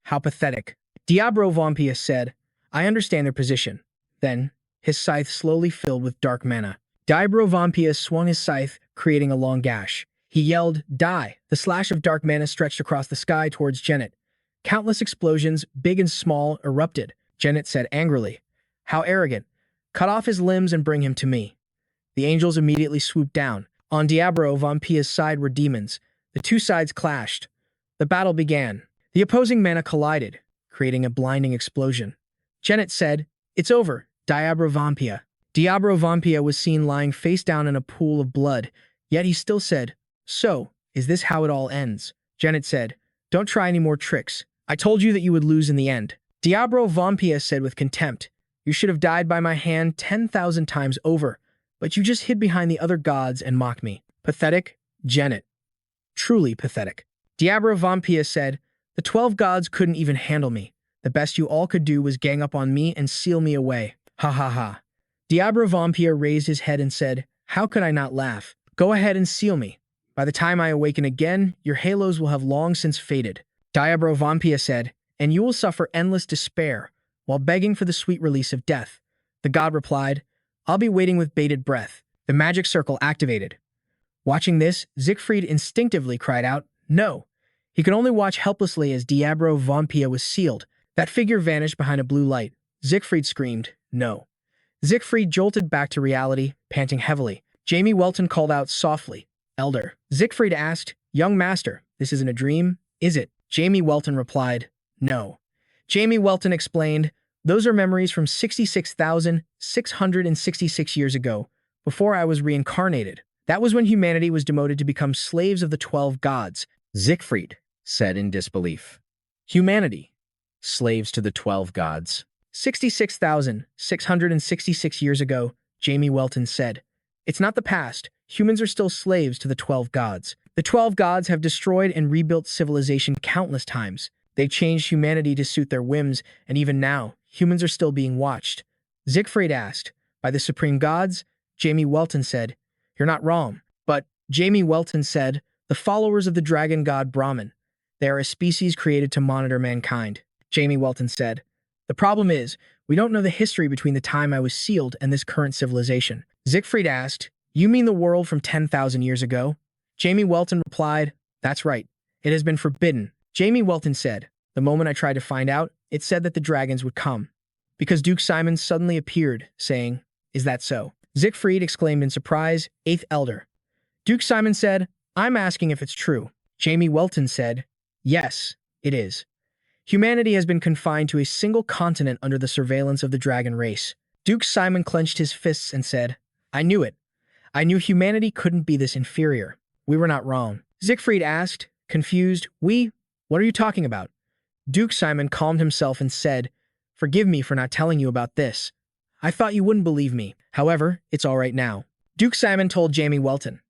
How pathetic. Diablo Volpia said, I understand their position. Then, his scythe slowly filled with dark mana. Diablo Volpia swung his scythe, creating a long gash. He yelled, die. The slash of dark mana stretched across the sky towards Janet. Countless explosions, big and small, erupted. Janet said angrily, how arrogant. Cut off his limbs and bring him to me. The angels immediately swooped down. On Diablo Volpia's side were demons. The two sides clashed. The battle began. The opposing mana collided, creating a blinding explosion. Janet said, it's over, Diablo Volpia. Diablo Volpia was seen lying face down in a pool of blood, yet he still said, so, is this how it all ends? Janet said, don't try any more tricks. I told you that you would lose in the end. Diablo Volpia said with contempt, you should have died by my hand 10,000 times over, but you just hid behind the other gods and mocked me. Pathetic, Janet. Truly pathetic. Diablo Volpia said, the 12 gods couldn't even handle me. The best you all could do was gang up on me and seal me away. Ha ha ha. Diablo Volpia raised his head and said, how could I not laugh? Go ahead and seal me. By the time I awaken again, your halos will have long since faded. Diablo Volpia said, and you will suffer endless despair, while begging for the sweet release of death. The god replied, I'll be waiting with bated breath. The magic circle activated. Watching this, Siegfried instinctively cried out, no. He could only watch helplessly as Diablo Volpia was sealed. That figure vanished behind a blue light. Siegfried screamed, no. Siegfried jolted back to reality, panting heavily. Jamie Welton called out softly, Elder. Siegfried asked, young master, this isn't a dream, is it? Jamie Welton replied, no. Jamie Welton explained, those are memories from 66,666 years ago, before I was reincarnated. That was when humanity was demoted to become slaves of the 12 gods. Siegfried said in disbelief, humanity, slaves to the 12 gods. 66,666 years ago, Jamie Welton said, it's not the past. Humans are still slaves to the 12 gods. The 12 gods have destroyed and rebuilt civilization countless times. They've changed humanity to suit their whims, and even now, humans are still being watched. Siegfried asked, by the supreme gods? Jamie Welton said, you're not wrong. But, Jamie Welton said, the followers of the dragon god Brahman. They are a species created to monitor mankind. Jamie Welton said, the problem is, we don't know the history between the time I was sealed and this current civilization. Siegfried asked, you mean the world from 10,000 years ago? Jamie Welton replied, that's right. It has been forbidden. Jamie Welton said, the moment I tried to find out, it said that the dragons would come. Because Duke Simon suddenly appeared, saying, is that so? Siegfried exclaimed in surprise, 8th Elder. Duke Simon said, I'm asking if it's true. Jamie Welton said, yes, it is. Humanity has been confined to a single continent under the surveillance of the dragon race. Duke Simon clenched his fists and said, I knew it. I knew humanity couldn't be this inferior. We were not wrong. Siegfried asked, confused, what are you talking about? Duke Simon calmed himself and said, forgive me for not telling you about this. I thought you wouldn't believe me. However, it's all right now. Duke Simon told Jamie Welton,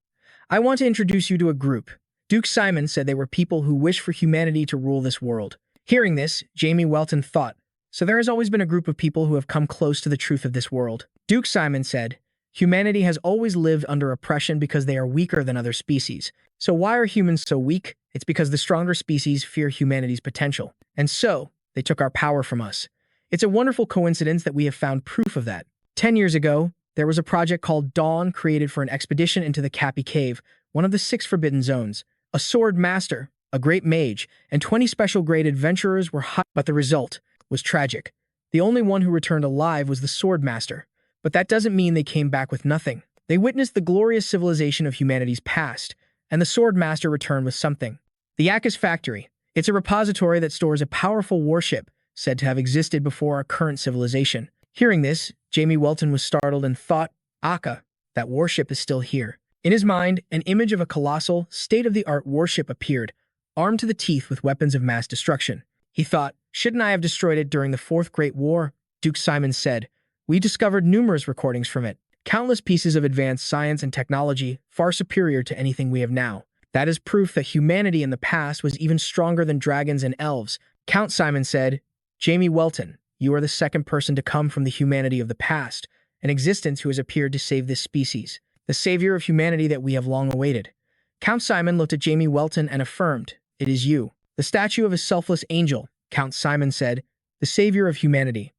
I want to introduce you to a group. Duke Simon said they were people who wish for humanity to rule this world. Hearing this, Jamie Welton thought, so there has always been a group of people who have come close to the truth of this world. Duke Simon said, Humanity has always lived under oppression because they are weaker than other species. So why are humans so weak? It's because the stronger species fear humanity's potential. And so, they took our power from us. It's a wonderful coincidence that we have found proof of that. 10 years ago, there was a project called Dawn created for an expedition into the Cappy Cave, one of the 6 forbidden zones. A sword master, a great mage, and 20 special-grade adventurers were hired, but the result was tragic. The only one who returned alive was the sword master. But that doesn't mean they came back with nothing. They witnessed the glorious civilization of humanity's past, and the sword master returned with something. The Akka's Factory. It's a repository that stores a powerful warship said to have existed before our current civilization. Hearing this, Jamie Welton was startled and thought, Akka, that warship is still here. In his mind, an image of a colossal, state-of-the-art warship appeared, armed to the teeth with weapons of mass destruction. He thought, shouldn't I have destroyed it during the Fourth Great War? Duke Simon said, we discovered numerous recordings from it, countless pieces of advanced science and technology far superior to anything we have now. That is proof that humanity in the past was even stronger than dragons and elves. Count Simon said, Jamie Welton, you are the second person to come from the humanity of the past, an existence who has appeared to save this species, the savior of humanity that we have long awaited. Count Simon looked at Jamie Welton and affirmed, it is you. The statue of a selfless angel, Count Simon said, the savior of humanity.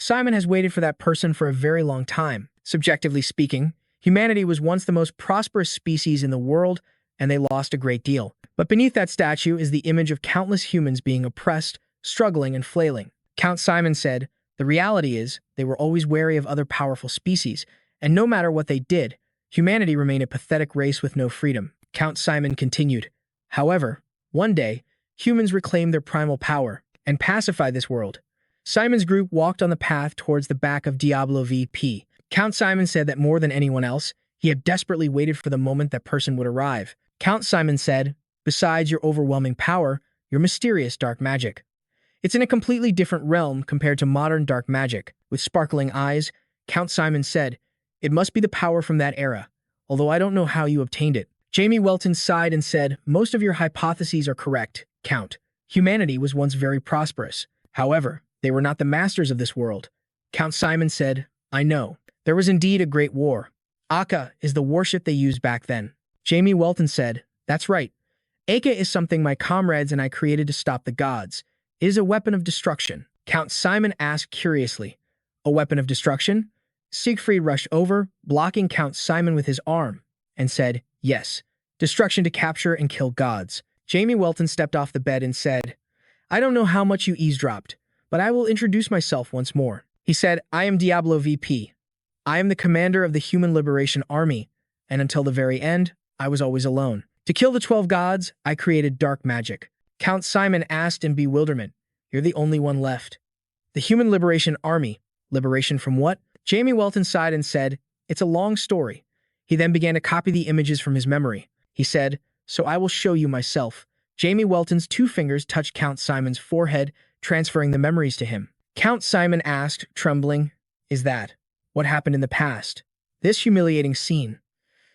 Simon has waited for that person for a very long time. Subjectively speaking, humanity was once the most prosperous species in the world, and they lost a great deal. But beneath that statue is the image of countless humans being oppressed, struggling, and flailing. Count Simon said, the reality is, they were always wary of other powerful species, and no matter what they did, humanity remained a pathetic race with no freedom. Count Simon continued, however, one day, humans reclaimed their primal power and pacified this world. Simon's group walked on the path towards the back of Diablo Volpia. Count Simon said that more than anyone else, he had desperately waited for the moment that person would arrive. Count Simon said, besides your overwhelming power, your mysterious dark magic. It's in a completely different realm compared to modern dark magic. With sparkling eyes, Count Simon said, it must be the power from that era, although I don't know how you obtained it. Jamie Welton sighed and said, most of your hypotheses are correct, Count. Humanity was once very prosperous. However, they were not the masters of this world. Count Simon said, I know. There was indeed a great war. Akka is the warship they used back then. Jamie Welton said, that's right. Akka is something my comrades and I created to stop the gods. It is a weapon of destruction. Count Simon asked curiously, a weapon of destruction? Siegfried rushed over, blocking Count Simon with his arm, and said, yes, destruction to capture and kill gods. Jamie Welton stepped off the bed and said, I don't know how much you eavesdropped, but I will introduce myself once more. He said, I am Diablo Volpia. I am the commander of the Human Liberation Army, and until the very end, I was always alone. To kill the 12 gods, I created dark magic. Count Simon asked in bewilderment, you're the only one left. The Human Liberation Army. Liberation from what? Jamie Welton sighed and said, it's a long story. He then began to copy the images from his memory. He said, so I will show you myself. Jamie Welton's 2 fingers touched Count Simon's forehead, transferring the memories to him. Count Simon asked, trembling, is that what happened in the past? This humiliating scene.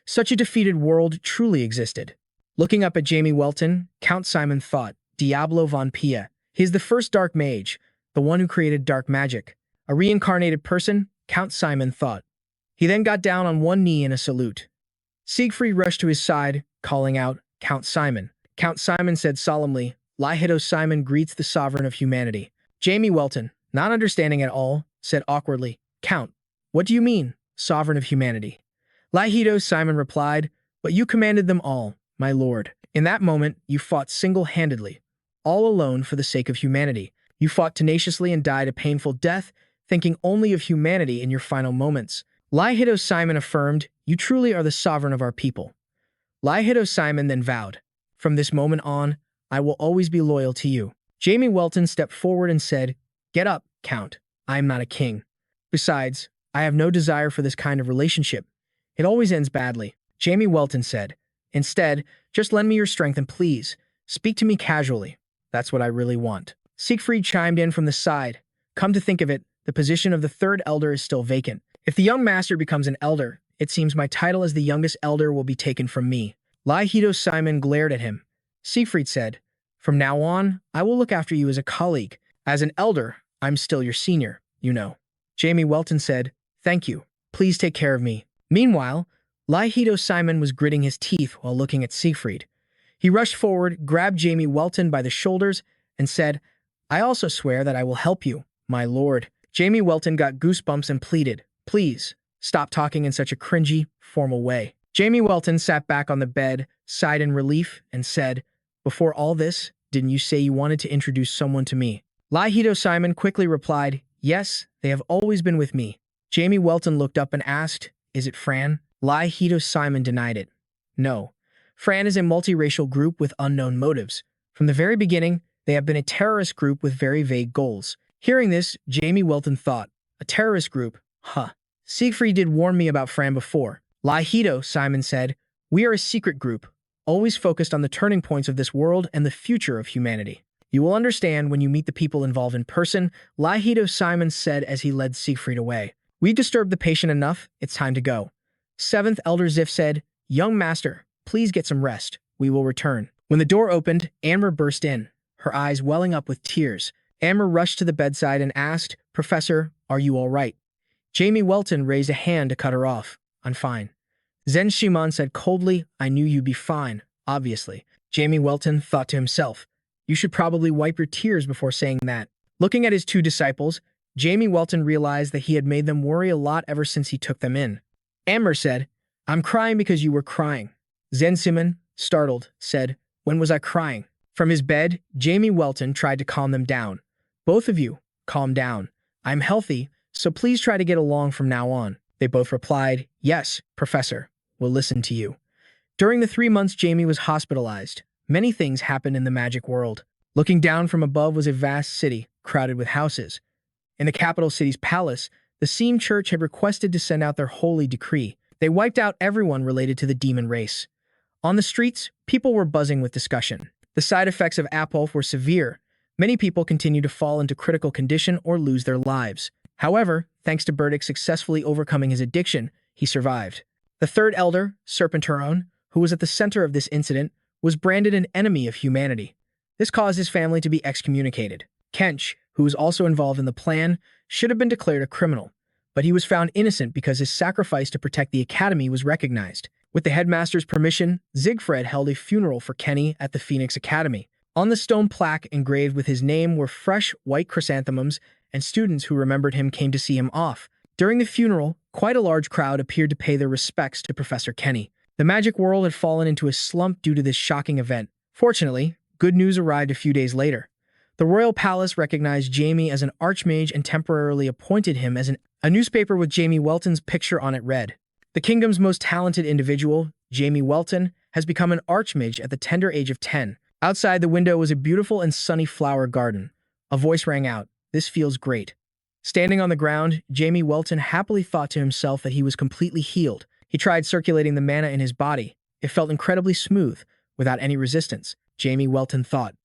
Such a defeated world truly existed. Looking up at Jamie Welton, Count Simon thought, Diablo Volpia. He is the first dark mage, the one who created dark magic. A reincarnated person, Count Simon thought. He then got down on one knee in a salute. Siegfried rushed to his side, calling out, Count Simon. Count Simon said solemnly, Lihido Simon greets the sovereign of humanity. Jamie Welton, not understanding at all, said awkwardly, Count, what do you mean, sovereign of humanity? Lihido Simon replied, but you commanded them all, my lord. In that moment, you fought single-handedly, all alone for the sake of humanity. You fought tenaciously and died a painful death, thinking only of humanity in your final moments. Lihido Simon affirmed, you truly are the sovereign of our people. Lihido Simon then vowed, from this moment on, I will always be loyal to you. Jamie Welton stepped forward and said, get up, Count. I am not a king. Besides, I have no desire for this kind of relationship. It always ends badly. Jamie Welton said, instead, just lend me your strength and please, speak to me casually. That's what I really want. Siegfried chimed in from the side. Come to think of it, the position of the 3rd elder is still vacant. If the young master becomes an elder, it seems my title as the youngest elder will be taken from me. Lihido Simon glared at him. Siegfried said, from now on, I will look after you as a colleague. As an elder, I'm still your senior, you know. Jamie Welton said, thank you. Please take care of me. Meanwhile, Lai Simon was gritting his teeth while looking at Siegfried. He rushed forward, grabbed Jamie Welton by the shoulders, and said, "I also swear that I will help you, my lord." Jamie Welton got goosebumps and pleaded, "Please, stop talking in such a cringy, formal way." Jamie Welton sat back on the bed, sighed in relief, and said, "Before all this, didn't you say you wanted to introduce someone to me?" Lai Simon quickly replied, "Yes, they have always been with me." Jamie Welton looked up and asked, "Is it Fran?" Lai Simon denied it. "No. Fran is a multiracial group with unknown motives. From the very beginning, they have been a terrorist group with very vague goals." Hearing this, Jamie Welton thought, "A terrorist group? Huh. Siegfried did warn me about Fran before." Lai Simon said, "We are a secret group, always focused on the turning points of this world and the future of humanity. You will understand when you meet the people involved in person," Lai Simon said as he led Siegfried away. "We've disturbed the patient enough, it's time to go." Seventh Elder Zif said, "Young master, please get some rest. We will return." When the door opened, Amber burst in, her eyes welling up with tears. Amber rushed to the bedside and asked, "Professor, are you all right?" Jamie Welton raised a hand to cut her off. "I'm fine." Zen Shimon said coldly, "I knew you'd be fine, obviously." Jamie Welton thought to himself, "You should probably wipe your tears before saying that." Looking at his two disciples, Jamie Welton realized that he had made them worry a lot ever since he took them in. Amber said, "I'm crying because you were crying." Zen Simon, startled, said, "When was I crying?" From his bed, Jamie Welton tried to calm them down. "Both of you, calm down. I'm healthy, so please try to get along from now on." They both replied, "Yes, Professor, we'll listen to you." During the 3 months Jamie was hospitalized, many things happened in the magic world. Looking down from above was a vast city, crowded with houses. In the capital city's palace, the Seam Church had requested to send out their holy decree. They wiped out everyone related to the demon race. On the streets, people were buzzing with discussion. The side effects of Apolf were severe. Many people continued to fall into critical condition or lose their lives. However, thanks to Burdick successfully overcoming his addiction, he survived. The third elder, Serpenturon, who was at the center of this incident, was branded an enemy of humanity. This caused his family to be excommunicated. Kench, who was also involved in the plan, should have been declared a criminal, but he was found innocent because his sacrifice to protect the academy was recognized. With the headmaster's permission, Siegfried held a funeral for Kenny at the Phoenix Academy. On the stone plaque engraved with his name were fresh white chrysanthemums, and students who remembered him came to see him off. During the funeral, quite a large crowd appeared to pay their respects to Professor Kenny. The magic world had fallen into a slump due to this shocking event. Fortunately, good news arrived a few days later. The royal palace recognized Jamie as an archmage and temporarily appointed him as a newspaper with Jamie Welton's picture on it read, "The kingdom's most talented individual, Jamie Welton, has become an archmage at the tender age of 10. Outside the window was a beautiful and sunny flower garden. A voice rang out, "This feels great." Standing on the ground, Jamie Welton happily thought to himself that he was completely healed. He tried circulating the mana in his body. It felt incredibly smooth, without any resistance, Jamie Welton thought.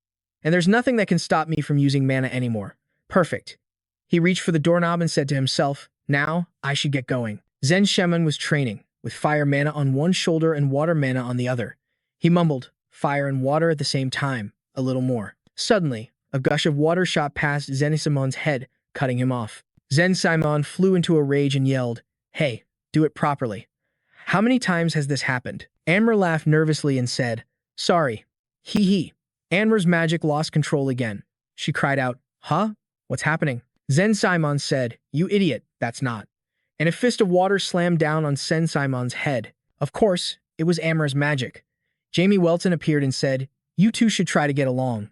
And there's nothing that can stop me from using mana anymore. Perfect. He reached for the doorknob and said to himself, "Now, I should get going." Zen Shemin was training, with fire mana on one shoulder and water mana on the other. He mumbled, "Fire and water at the same time, a little more." Suddenly, a gush of water shot past Zen Simon's head, cutting him off. Zen Simon flew into a rage and yelled, "Hey, do it properly. How many times has this happened?" Amber laughed nervously and said, "Sorry. Hee hee." Amber's magic lost control again. She cried out, "Huh? What's happening?" Zen Simon said, "You idiot, that's not." And a fist of water slammed down on Zen Simon's head. Of course, it was Amber's magic. Jamie Welton appeared and said, "You two should try to get along."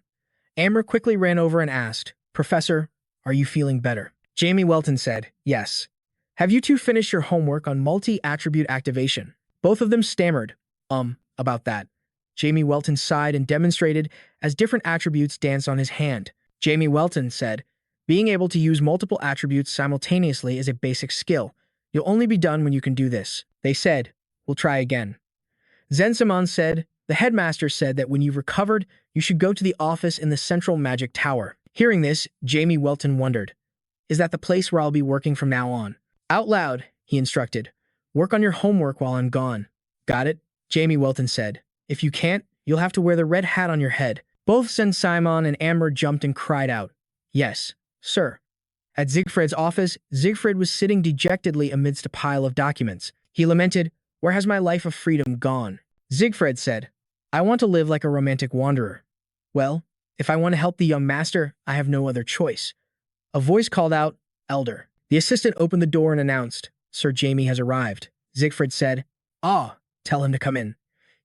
Amber quickly ran over and asked, "Professor, are you feeling better?" Jamie Welton said, "Yes." "Have you two finished your homework on multi-attribute activation?" Both of them stammered, about that." Jamie Welton sighed and demonstrated as different attributes danced on his hand. Jamie Welton said, "Being able to use multiple attributes simultaneously is a basic skill. You'll only be done when you can do this." They said, "We'll try again." Zen Simon said, "The headmaster said that when you've recovered, you should go to the office in the central magic tower." Hearing this, Jamie Welton wondered, "Is that the place where I'll be working from now on?" Out loud, he instructed, "Work on your homework while I'm gone." "Got it?" Jamie Welton said. "If you can't, you'll have to wear the red hat on your head." Both Zen Simon and Amber jumped and cried out, "Yes, sir." At Siegfried's office, Siegfried was sitting dejectedly amidst a pile of documents. He lamented, "Where has my life of freedom gone?" Siegfried said, "I want to live like a romantic wanderer." "Well, if I want to help the young master, I have no other choice." A voice called out, "Elder." The assistant opened the door and announced, "Sir Jamie has arrived." Siegfried said, "Ah, tell him to come in."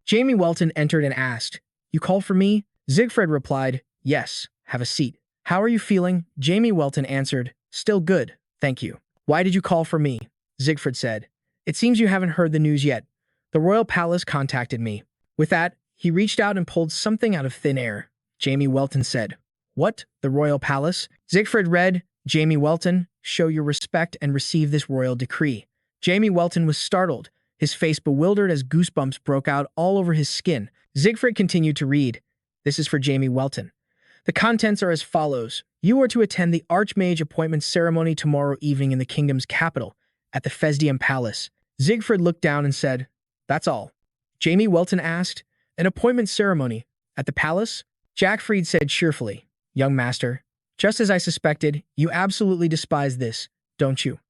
Jamie Welton entered and asked, "You called for me?" Siegfried replied, "Yes, have a seat." "How are you feeling?" Jamie Welton answered, "Still good, thank you." "Why did you call for me?" Siegfried said, "It seems you haven't heard the news yet. The royal palace contacted me." With that, he reached out and pulled something out of thin air. Jamie Welton said, "What? The royal palace?" Siegfried read, "Jamie Welton, show your respect and receive this royal decree." Jamie Welton was startled, his face bewildered as goosebumps broke out all over his skin. Siegfried continued to read, "This is for Jamie Welton. The contents are as follows. You are to attend the Archmage appointment ceremony tomorrow evening in the kingdom's capital, at the Fesdium Palace." Siegfried looked down and said, "That's all." Jamie Welton asked, "An appointment ceremony? At the palace?" Jackfried said cheerfully, "Young master, just as I suspected, you absolutely despise this, don't you?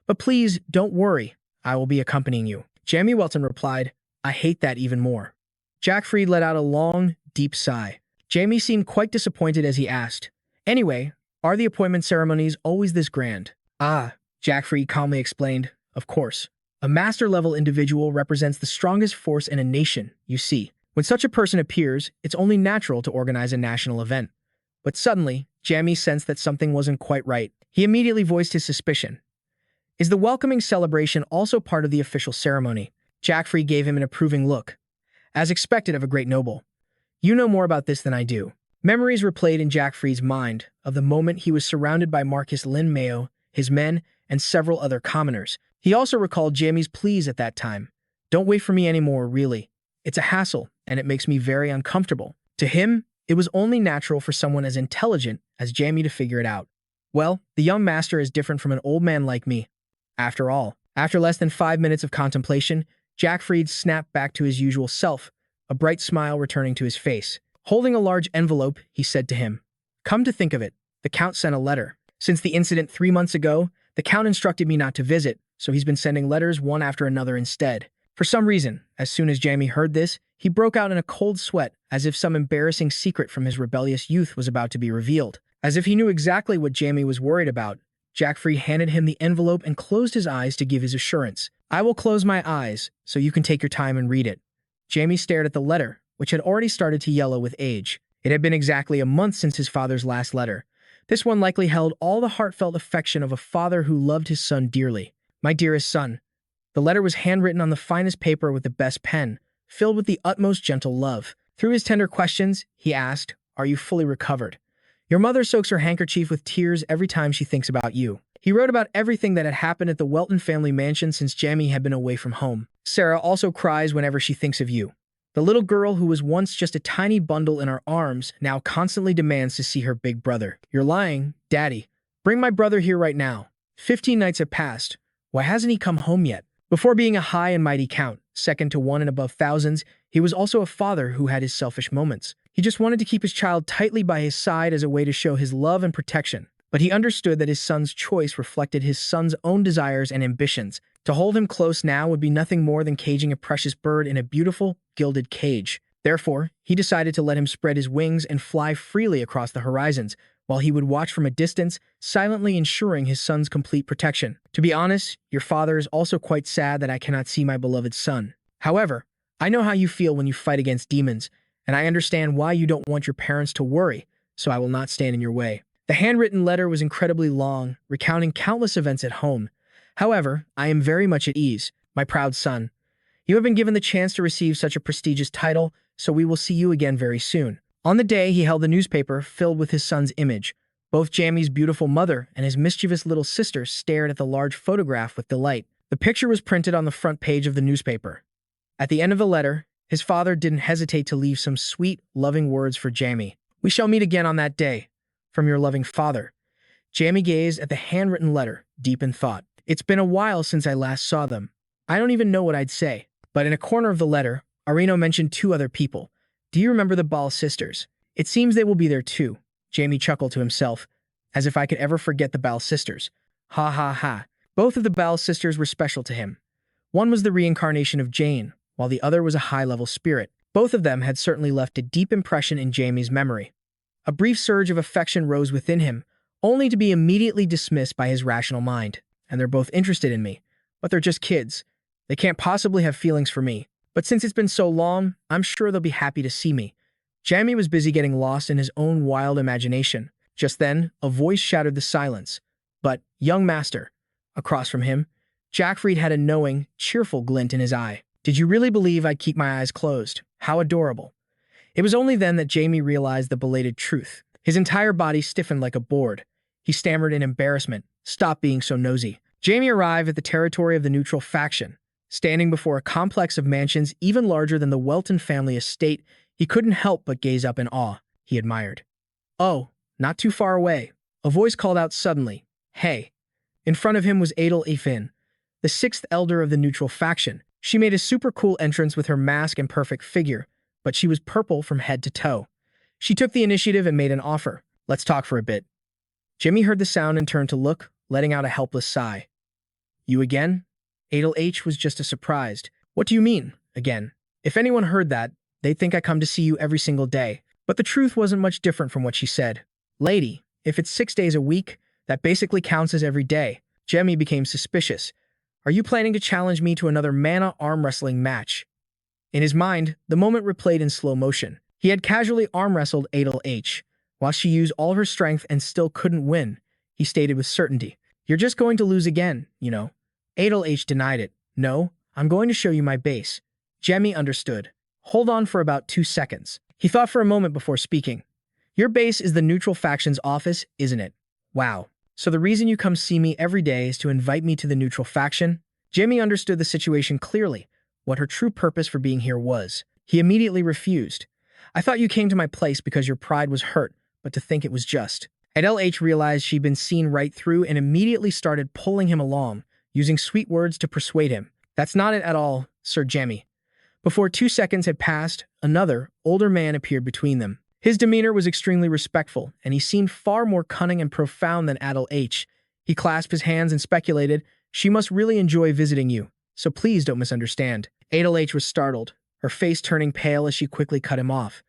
But please, don't worry, I will be accompanying you." Jamie Welton replied, "I hate that even more." Jackfried let out a long, deep sigh. Jamie seemed quite disappointed as he asked, "Anyway, are the appointment ceremonies always this grand?" "Ah," Jackfried calmly explained, "of course. A master-level individual represents the strongest force in a nation, you see. When such a person appears, it's only natural to organize a national event." But suddenly, Jamie sensed that something wasn't quite right. He immediately voiced his suspicion. "Is the welcoming celebration also part of the official ceremony?" Jackfried gave him an approving look. "As expected of a great noble. You know more about this than I do." Memories replayed in Jackfried's mind of the moment he was surrounded by Marcus Lin Mayo, his men, and several other commoners. He also recalled Jamie's pleas at that time. "Don't wait for me anymore, really. It's a hassle, and it makes me very uncomfortable." To him, it was only natural for someone as intelligent as Jamie to figure it out. "Well, the young master is different from an old man like me. After all." After less than 5 minutes of contemplation, Jackfried snapped back to his usual self, a bright smile returning to his face. Holding a large envelope, he said to him, "Come to think of it, the Count sent a letter. Since the incident 3 months ago, the Count instructed me not to visit, so he's been sending letters one after another instead." For some reason, as soon as Jamie heard this, he broke out in a cold sweat, as if some embarrassing secret from his rebellious youth was about to be revealed. As if he knew exactly what Jamie was worried about, Jackfried handed him the envelope and closed his eyes to give his assurance. "I will close my eyes, so you can take your time and read it." Jamie stared at the letter, which had already started to yellow with age. It had been exactly a month since his father's last letter. This one likely held all the heartfelt affection of a father who loved his son dearly. "My dearest son." The letter was handwritten on the finest paper with the best pen, filled with the utmost gentle love. Through his tender questions, he asked, "Are you fully recovered? Your mother soaks her handkerchief with tears every time she thinks about you." He wrote about everything that had happened at the Welton family mansion since Jamie had been away from home. "Sarah also cries whenever she thinks of you. The little girl who was once just a tiny bundle in our arms now constantly demands to see her big brother. You're lying, Daddy. Bring my brother here right now. 15 nights have passed. Why hasn't he come home yet?" Before being a high and mighty count, second to one and above thousands, he was also a father who had his selfish moments. He just wanted to keep his child tightly by his side as a way to show his love and protection. But he understood that his son's choice reflected his son's own desires and ambitions. To hold him close now would be nothing more than caging a precious bird in a beautiful, gilded cage. Therefore, he decided to let him spread his wings and fly freely across the horizons, while he would watch from a distance, silently ensuring his son's complete protection. "To be honest, your father is also quite sad that I cannot see my beloved son. However, I know how you feel when you fight against demons, and I understand why you don't want your parents to worry, so I will not stand in your way." The handwritten letter was incredibly long, recounting countless events at home. "However, I am very much at ease, my proud son. You have been given the chance to receive such a prestigious title, so we will see you again very soon." On the day, he held the newspaper filled with his son's image. Both Jamie's beautiful mother and his mischievous little sister stared at the large photograph with delight. The picture was printed on the front page of the newspaper. At the end of the letter, his father didn't hesitate to leave some sweet, loving words for Jamie. "We shall meet again on that day. From your loving father." Jamie gazed at the handwritten letter, deep in thought. "It's been a while since I last saw them. I don't even know what I'd say." But in a corner of the letter, Arino mentioned 2 other people. "Do you remember the Ball sisters? It seems they will be there too." Jamie chuckled to himself, as if I could ever forget the Ball sisters. Ha ha ha. Both of the Ball sisters were special to him. One was the reincarnation of Jane, while the other was a high-level spirit. Both of them had certainly left a deep impression in Jamie's memory. A brief surge of affection rose within him, only to be immediately dismissed by his rational mind. And they're both interested in me, but they're just kids. They can't possibly have feelings for me. But since it's been so long, I'm sure they'll be happy to see me. Jamie was busy getting lost in his own wild imagination. Just then, a voice shattered the silence. But, young master, across from him, Jackfried had a knowing, cheerful glint in his eye. Did you really believe I'd keep my eyes closed? How adorable. It was only then that Jamie realized the belated truth. His entire body stiffened like a board. He stammered in embarrassment. Stop being so nosy. Jamie arrived at the territory of the neutral faction. Standing before a complex of mansions even larger than the Welton family estate, he couldn't help but gaze up in awe. He admired. Oh, not too far away. A voice called out suddenly. Hey. In front of him was Adel Afin, the sixth elder of the neutral faction. She made a super cool entrance with her mask and perfect figure, but she was purple from head to toe. She took the initiative and made an offer. Let's talk for a bit. Jimmy heard the sound and turned to look, letting out a helpless sigh. You again? Adel H was just as surprised. What do you mean, again? If anyone heard that, they'd think I come to see you every single day. But the truth wasn't much different from what she said. Lady, if it's 6 days a week, that basically counts as every day. Jemmy became suspicious. Are you planning to challenge me to another mana arm wrestling match? In his mind, the moment replayed in slow motion. He had casually arm wrestled Adel H. While she used all her strength and still couldn't win, he stated with certainty. You're just going to lose again, you know. Adel H denied it. No, I'm going to show you my base. Jemmy understood. Hold on for about 2 seconds. He thought for a moment before speaking. Your base is the neutral faction's office, isn't it? Wow. So the reason you come see me every day is to invite me to the neutral faction? Jimmy understood the situation clearly, what her true purpose for being here was. He immediately refused. I thought you came to my place because your pride was hurt, but to think it was just. Adel H realized she'd been seen right through and immediately started pulling him along, using sweet words to persuade him. That's not it at all, Sir Jemmy. Before 2 seconds had passed, another, older man appeared between them. His demeanor was extremely respectful, and he seemed far more cunning and profound than Adel H. He clasped his hands and speculated, she must really enjoy visiting you, so please don't misunderstand. Adel H was startled, her face turning pale as she quickly cut him off.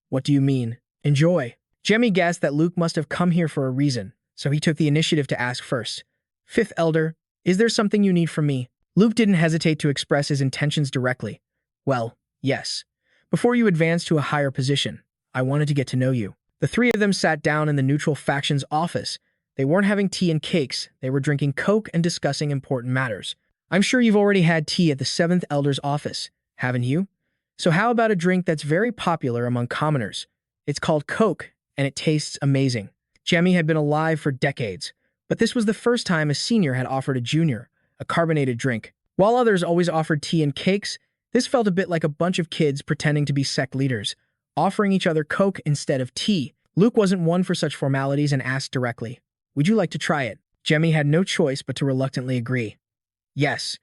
What do you mean? Enjoy. Jemmy guessed that Luke must have come here for a reason, so he took the initiative to ask first. Fifth Elder, is there something you need from me? Luke didn't hesitate to express his intentions directly. Well, yes. Before you advance to a higher position, I wanted to get to know you. The three of them sat down in the neutral faction's office. They weren't having tea and cakes, they were drinking Coke and discussing important matters. I'm sure you've already had tea at the 7th Elder's office, haven't you? So how about a drink that's very popular among commoners? It's called Coke, and it tastes amazing. Jemmy had been alive for decades, but this was the first time a senior had offered a junior a carbonated drink. While others always offered tea and cakes, this felt a bit like a bunch of kids pretending to be sect leaders, offering each other Coke instead of tea. Luke wasn't one for such formalities and asked directly, would you like to try it? Jemmy had no choice but to reluctantly agree. Yes.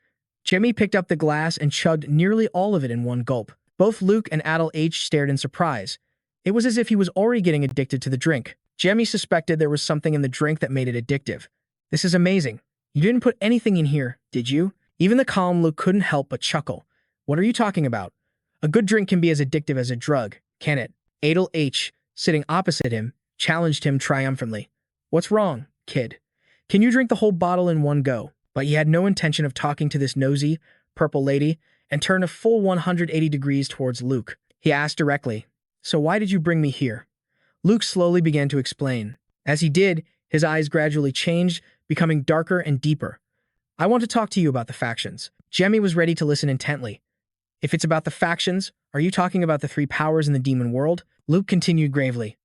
Jemmy picked up the glass and chugged nearly all of it in one gulp. Both Luke and Adel H stared in surprise. It was as if he was already getting addicted to the drink. Jemmy suspected there was something in the drink that made it addictive. This is amazing. You didn't put anything in here, did you? Even the calm Luke couldn't help but chuckle. What are you talking about? A good drink can be as addictive as a drug, can it? Adel H, sitting opposite him, challenged him triumphantly. What's wrong, kid? Can you drink the whole bottle in one go? But he had no intention of talking to this nosy, purple lady and turned a full 180 degrees towards Luke. He asked directly, so why did you bring me here? Luke slowly began to explain. As he did, his eyes gradually changed, becoming darker and deeper. I want to talk to you about the factions. Jemmy was ready to listen intently. If it's about the factions, are you talking about the 3 powers in the demon world? Luke continued gravely.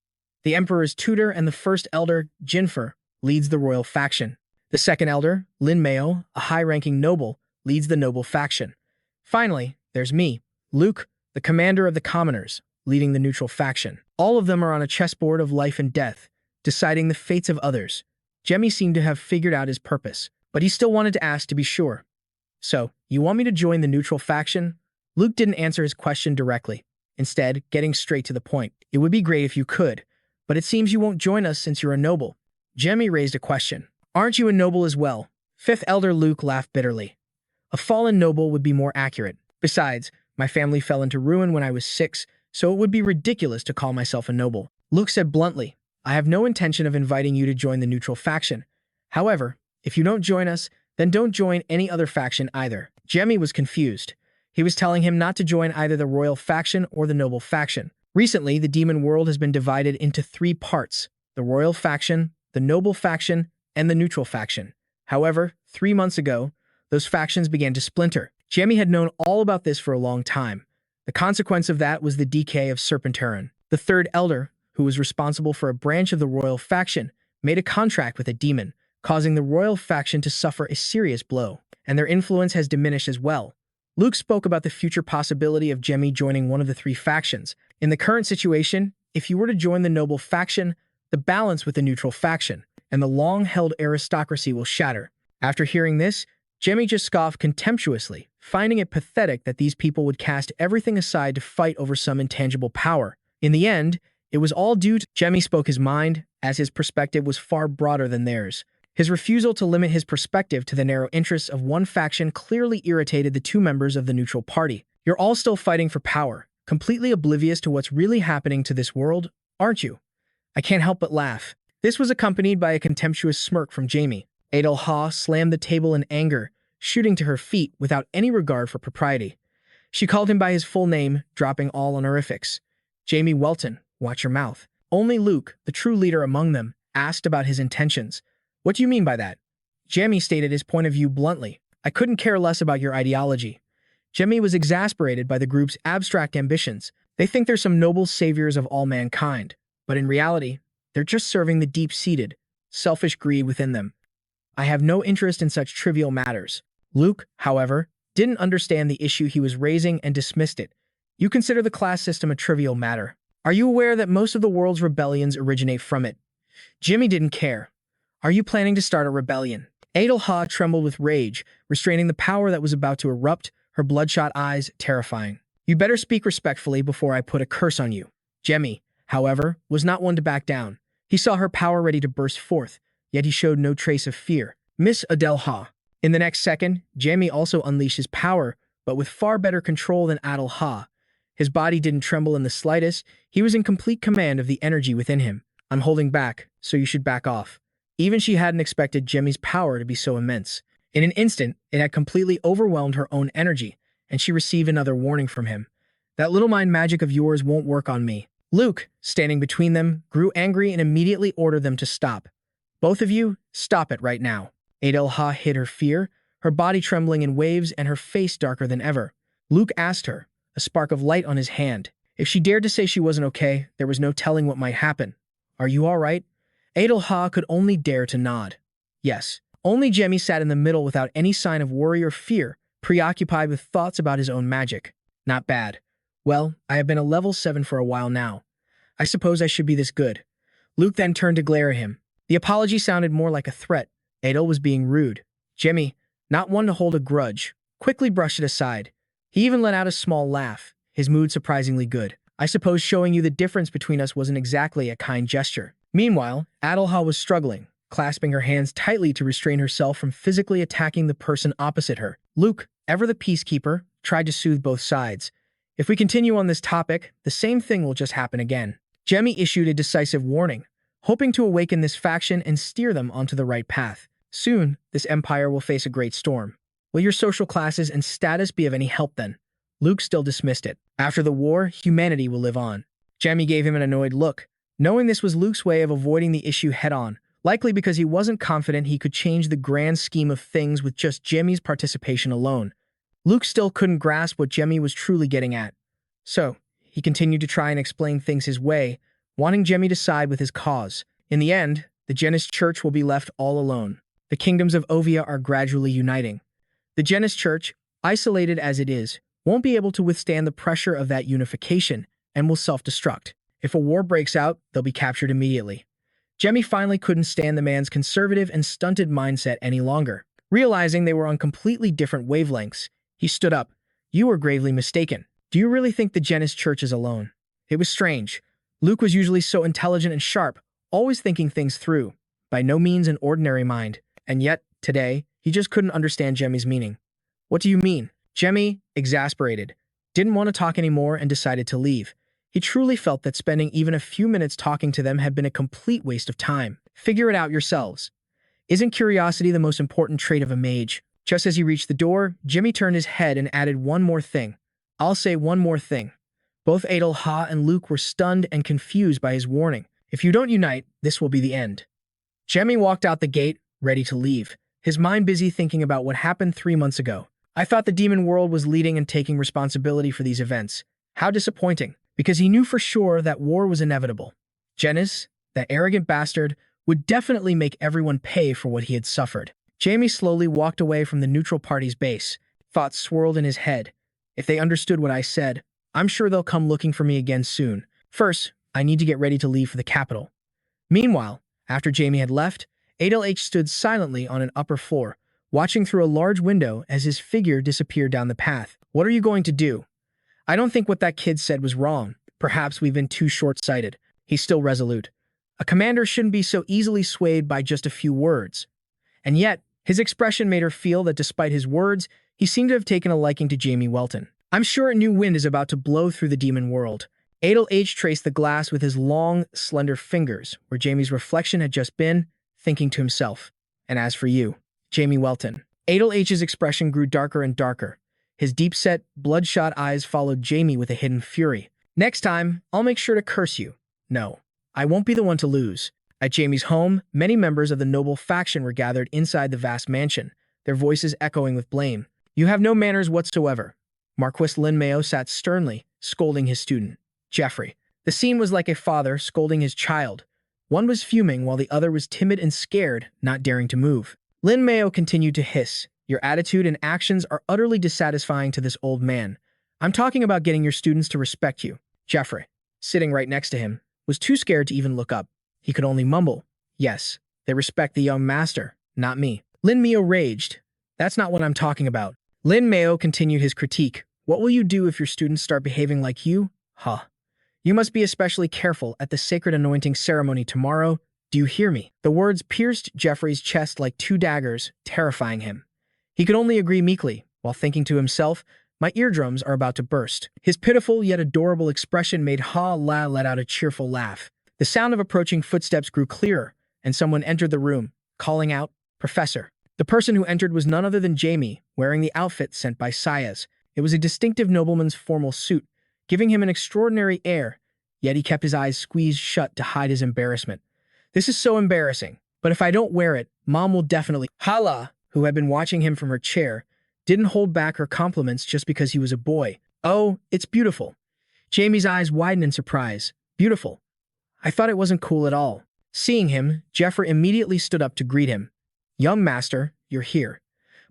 The Emperor's tutor and the first elder, Jinfer, leads the royal faction. The second elder, Lin Mao, a high-ranking noble, leads the noble faction. Finally, there's me, Luke, the commander of the commoners, leading the neutral faction. All of them are on a chessboard of life and death, deciding the fates of others. Jemmy seemed to have figured out his purpose, but he still wanted to ask to be sure. So, you want me to join the neutral faction? Luke didn't answer his question directly, instead getting straight to the point. It would be great if you could, but it seems you won't join us since you're a noble. Jemmy raised a question. Aren't you a noble as well? Fifth Elder Luke laughed bitterly. A fallen noble would be more accurate. Besides, my family fell into ruin when I was 6, so it would be ridiculous to call myself a noble. Luke said bluntly, I have no intention of inviting you to join the neutral faction. However, if you don't join us, then don't join any other faction either. Jamie was confused. He was telling him not to join either the royal faction or the noble faction. Recently, the demon world has been divided into 3 parts: the royal faction, the noble faction, and the neutral faction. However, 3 months ago, those factions began to splinter. Jamie had known all about this for a long time. The consequence of that was the decay of Serpenturin. The third elder, who was responsible for a branch of the royal faction, made a contract with a demon, causing the royal faction to suffer a serious blow, and their influence has diminished as well. Luke spoke about the future possibility of Jamie joining one of the 3 factions. In the current situation, if you were to join the noble faction, the balance with the neutral faction and the long-held aristocracy will shatter. After hearing this, Jamie just scoffed contemptuously, finding it pathetic that these people would cast everything aside to fight over some intangible power. In the end, it was all due to Jamie spoke his mind, as his perspective was far broader than theirs. His refusal to limit his perspective to the narrow interests of one faction clearly irritated the 2 members of the neutral party. You're all still fighting for power, completely oblivious to what's really happening to this world, aren't you? I can't help but laugh. This was accompanied by a contemptuous smirk from Jamie. Adel slammed the table in anger, shooting to her feet without any regard for propriety. She called him by his full name, dropping all honorifics. Jamie Welton, watch your mouth. Only Luke, the true leader among them, asked about his intentions. What do you mean by that? Jamie stated his point of view bluntly. I couldn't care less about your ideology. Jamie was exasperated by the group's abstract ambitions. They think they're some noble saviors of all mankind, but in reality, they're just serving the deep-seated, selfish greed within them. I have no interest in such trivial matters. Luke, however, didn't understand the issue he was raising and dismissed it. You consider the class system a trivial matter. Are you aware that most of the world's rebellions originate from it? Jimmy didn't care. Are you planning to start a rebellion? Adel trembled with rage, restraining the power that was about to erupt, her bloodshot eyes terrifying. You better speak respectfully before I put a curse on you. Jemmy, however, was not one to back down. He saw her power ready to burst forth, yet he showed no trace of fear. Miss Adel. In the next second, Jamie also unleashed his power, but with far better control than Adel. His body didn't tremble in the slightest. He was in complete command of the energy within him. I'm holding back, so you should back off. Even she hadn't expected Jemmy's power to be so immense. In an instant, it had completely overwhelmed her own energy, and she received another warning from him. That little mind magic of yours won't work on me. Luke, standing between them, grew angry and immediately ordered them to stop. Both of you, stop it right now. Adel hid her fear, her body trembling in waves and her face darker than ever. Luke asked her, a spark of light on his hand. If she dared to say she wasn't okay, there was no telling what might happen. Are you all right? Adel could only dare to nod. Yes. Only Jemmy sat in the middle without any sign of worry or fear, preoccupied with thoughts about his own magic. Not bad. Well, I have been a level 7 for a while now. I suppose I should be this good. Luke then turned to glare at him. The apology sounded more like a threat. Adel was being rude. Jemmy, not one to hold a grudge, quickly brushed it aside. He even let out a small laugh, his mood surprisingly good. I suppose showing you the difference between us wasn't exactly a kind gesture. Meanwhile, Adel was struggling, clasping her hands tightly to restrain herself from physically attacking the person opposite her. Luke, ever the peacekeeper, tried to soothe both sides. If we continue on this topic, the same thing will just happen again. Jemmy issued a decisive warning, hoping to awaken this faction and steer them onto the right path. Soon, this empire will face a great storm. Will your social classes and status be of any help then? Luke still dismissed it. After the war, humanity will live on. Jemmy gave him an annoyed look, knowing this was Luke's way of avoiding the issue head-on, likely because he wasn't confident he could change the grand scheme of things with just Jemmy's participation alone. Luke still couldn't grasp what Jemmy was truly getting at. So, he continued to try and explain things his way, wanting Jemmy to side with his cause. In the end, the Genis Church will be left all alone. The kingdoms of Ovia are gradually uniting. The Genis Church, isolated as it is, won't be able to withstand the pressure of that unification and will self-destruct. If a war breaks out, they'll be captured immediately. Jemmy finally couldn't stand the man's conservative and stunted mindset any longer. Realizing they were on completely different wavelengths, he stood up. You were gravely mistaken. Do you really think the Genis Church is alone? It was strange. Luke was usually so intelligent and sharp, always thinking things through. By no means an ordinary mind. And yet, today, he just couldn't understand Jemmy's meaning. What do you mean? Jamie, exasperated, didn't want to talk anymore and decided to leave. He truly felt that spending even a few minutes talking to them had been a complete waste of time. Figure it out yourselves. Isn't curiosity the most important trait of a mage? Just as he reached the door, Jimmy turned his head and added one more thing. I'll say one more thing. Both Adel, Ha, and Luke were stunned and confused by his warning. If you don't unite, this will be the end. Jemmy walked out the gate, ready to leave, his mind busy thinking about what happened 3 months ago. I thought the demon world was leading and taking responsibility for these events. How disappointing, because he knew for sure that war was inevitable. Janice, that arrogant bastard, would definitely make everyone pay for what he had suffered. Jamie slowly walked away from the neutral party's base. Thoughts swirled in his head. If they understood what I said, I'm sure they'll come looking for me again soon. First, I need to get ready to leave for the capital. Meanwhile, after Jamie had left, Adel H stood silently on an upper floor, watching through a large window as his figure disappeared down the path. What are you going to do? I don't think what that kid said was wrong. Perhaps we've been too short-sighted. He's still resolute. A commander shouldn't be so easily swayed by just a few words. And yet, his expression made her feel that despite his words, he seemed to have taken a liking to Jamie Welton. I'm sure a new wind is about to blow through the demon world. Adel H traced the glass with his long, slender fingers, where Jamie's reflection had just been, thinking to himself. And as for you, Jamie Welton. Adel H's expression grew darker and darker. His deep-set, bloodshot eyes followed Jamie with a hidden fury. Next time, I'll make sure to curse you. No, I won't be the one to lose. At Jamie's home, many members of the noble faction were gathered inside the vast mansion, their voices echoing with blame. You have no manners whatsoever. Marquis Lin Mayo sat sternly, scolding his student, Jeffrey. The scene was like a father scolding his child. One was fuming while the other was timid and scared, not daring to move. Lin Mayo continued to hiss. Your attitude and actions are utterly dissatisfying to this old man. I'm talking about getting your students to respect you. Jeffrey, sitting right next to him, was too scared to even look up. He could only mumble, yes, they respect the young master, not me. Lin Mayo raged. That's not what I'm talking about. Lin Mayo continued his critique. What will you do if your students start behaving like you? Huh. You must be especially careful at the sacred anointing ceremony tomorrow. Do you hear me? The words pierced Jeffrey's chest like 2 daggers, terrifying him. He could only agree meekly, while thinking to himself, my eardrums are about to burst. His pitiful yet adorable expression made Ha La let out a cheerful laugh. The sound of approaching footsteps grew clearer, and someone entered the room, calling out, Professor. The person who entered was none other than Jamie, wearing the outfit sent by Sayas. It was a distinctive nobleman's formal suit, giving him an extraordinary air, yet he kept his eyes squeezed shut to hide his embarrassment. This is so embarrassing, but if I don't wear it, Mom will definitely— Hala, who had been watching him from her chair, didn't hold back her compliments just because he was a boy. Oh, it's beautiful. Jamie's eyes widened in surprise. Beautiful. I thought it wasn't cool at all. Seeing him, Jeffrey immediately stood up to greet him. Young master, you're here.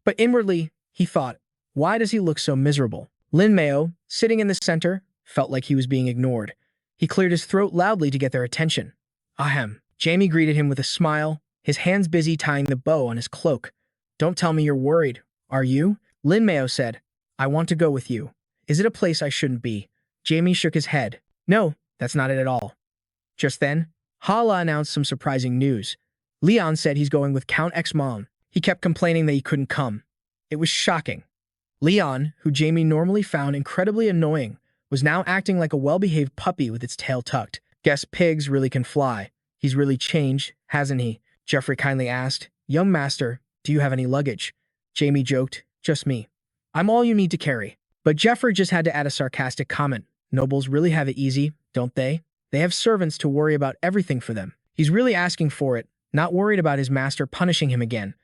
But inwardly, he thought, why does he look so miserable? Lin Mayo, sitting in the center, felt like he was being ignored. He cleared his throat loudly to get their attention. Ahem. Jamie greeted him with a smile, his hands busy tying the bow on his cloak. Don't tell me you're worried, are you? Lin Mayo said, I want to go with you. Is it a place I shouldn't be? Jamie shook his head. No, that's not it at all. Just then, Hala announced some surprising news. Leon said he's going with Count X-Mom. He kept complaining that he couldn't come. It was shocking. Leon, who Jamie normally found incredibly annoying, was now acting like a well-behaved puppy with its tail tucked. Guess pigs really can fly. He's really changed, hasn't he? Jeffrey kindly asked. Young master, do you have any luggage? Jamie joked. Just me. I'm all you need to carry. But Jeffrey just had to add a sarcastic comment. Nobles really have it easy, don't they? They have servants to worry about everything for them. He's really asking for it, not worried about his master punishing him again.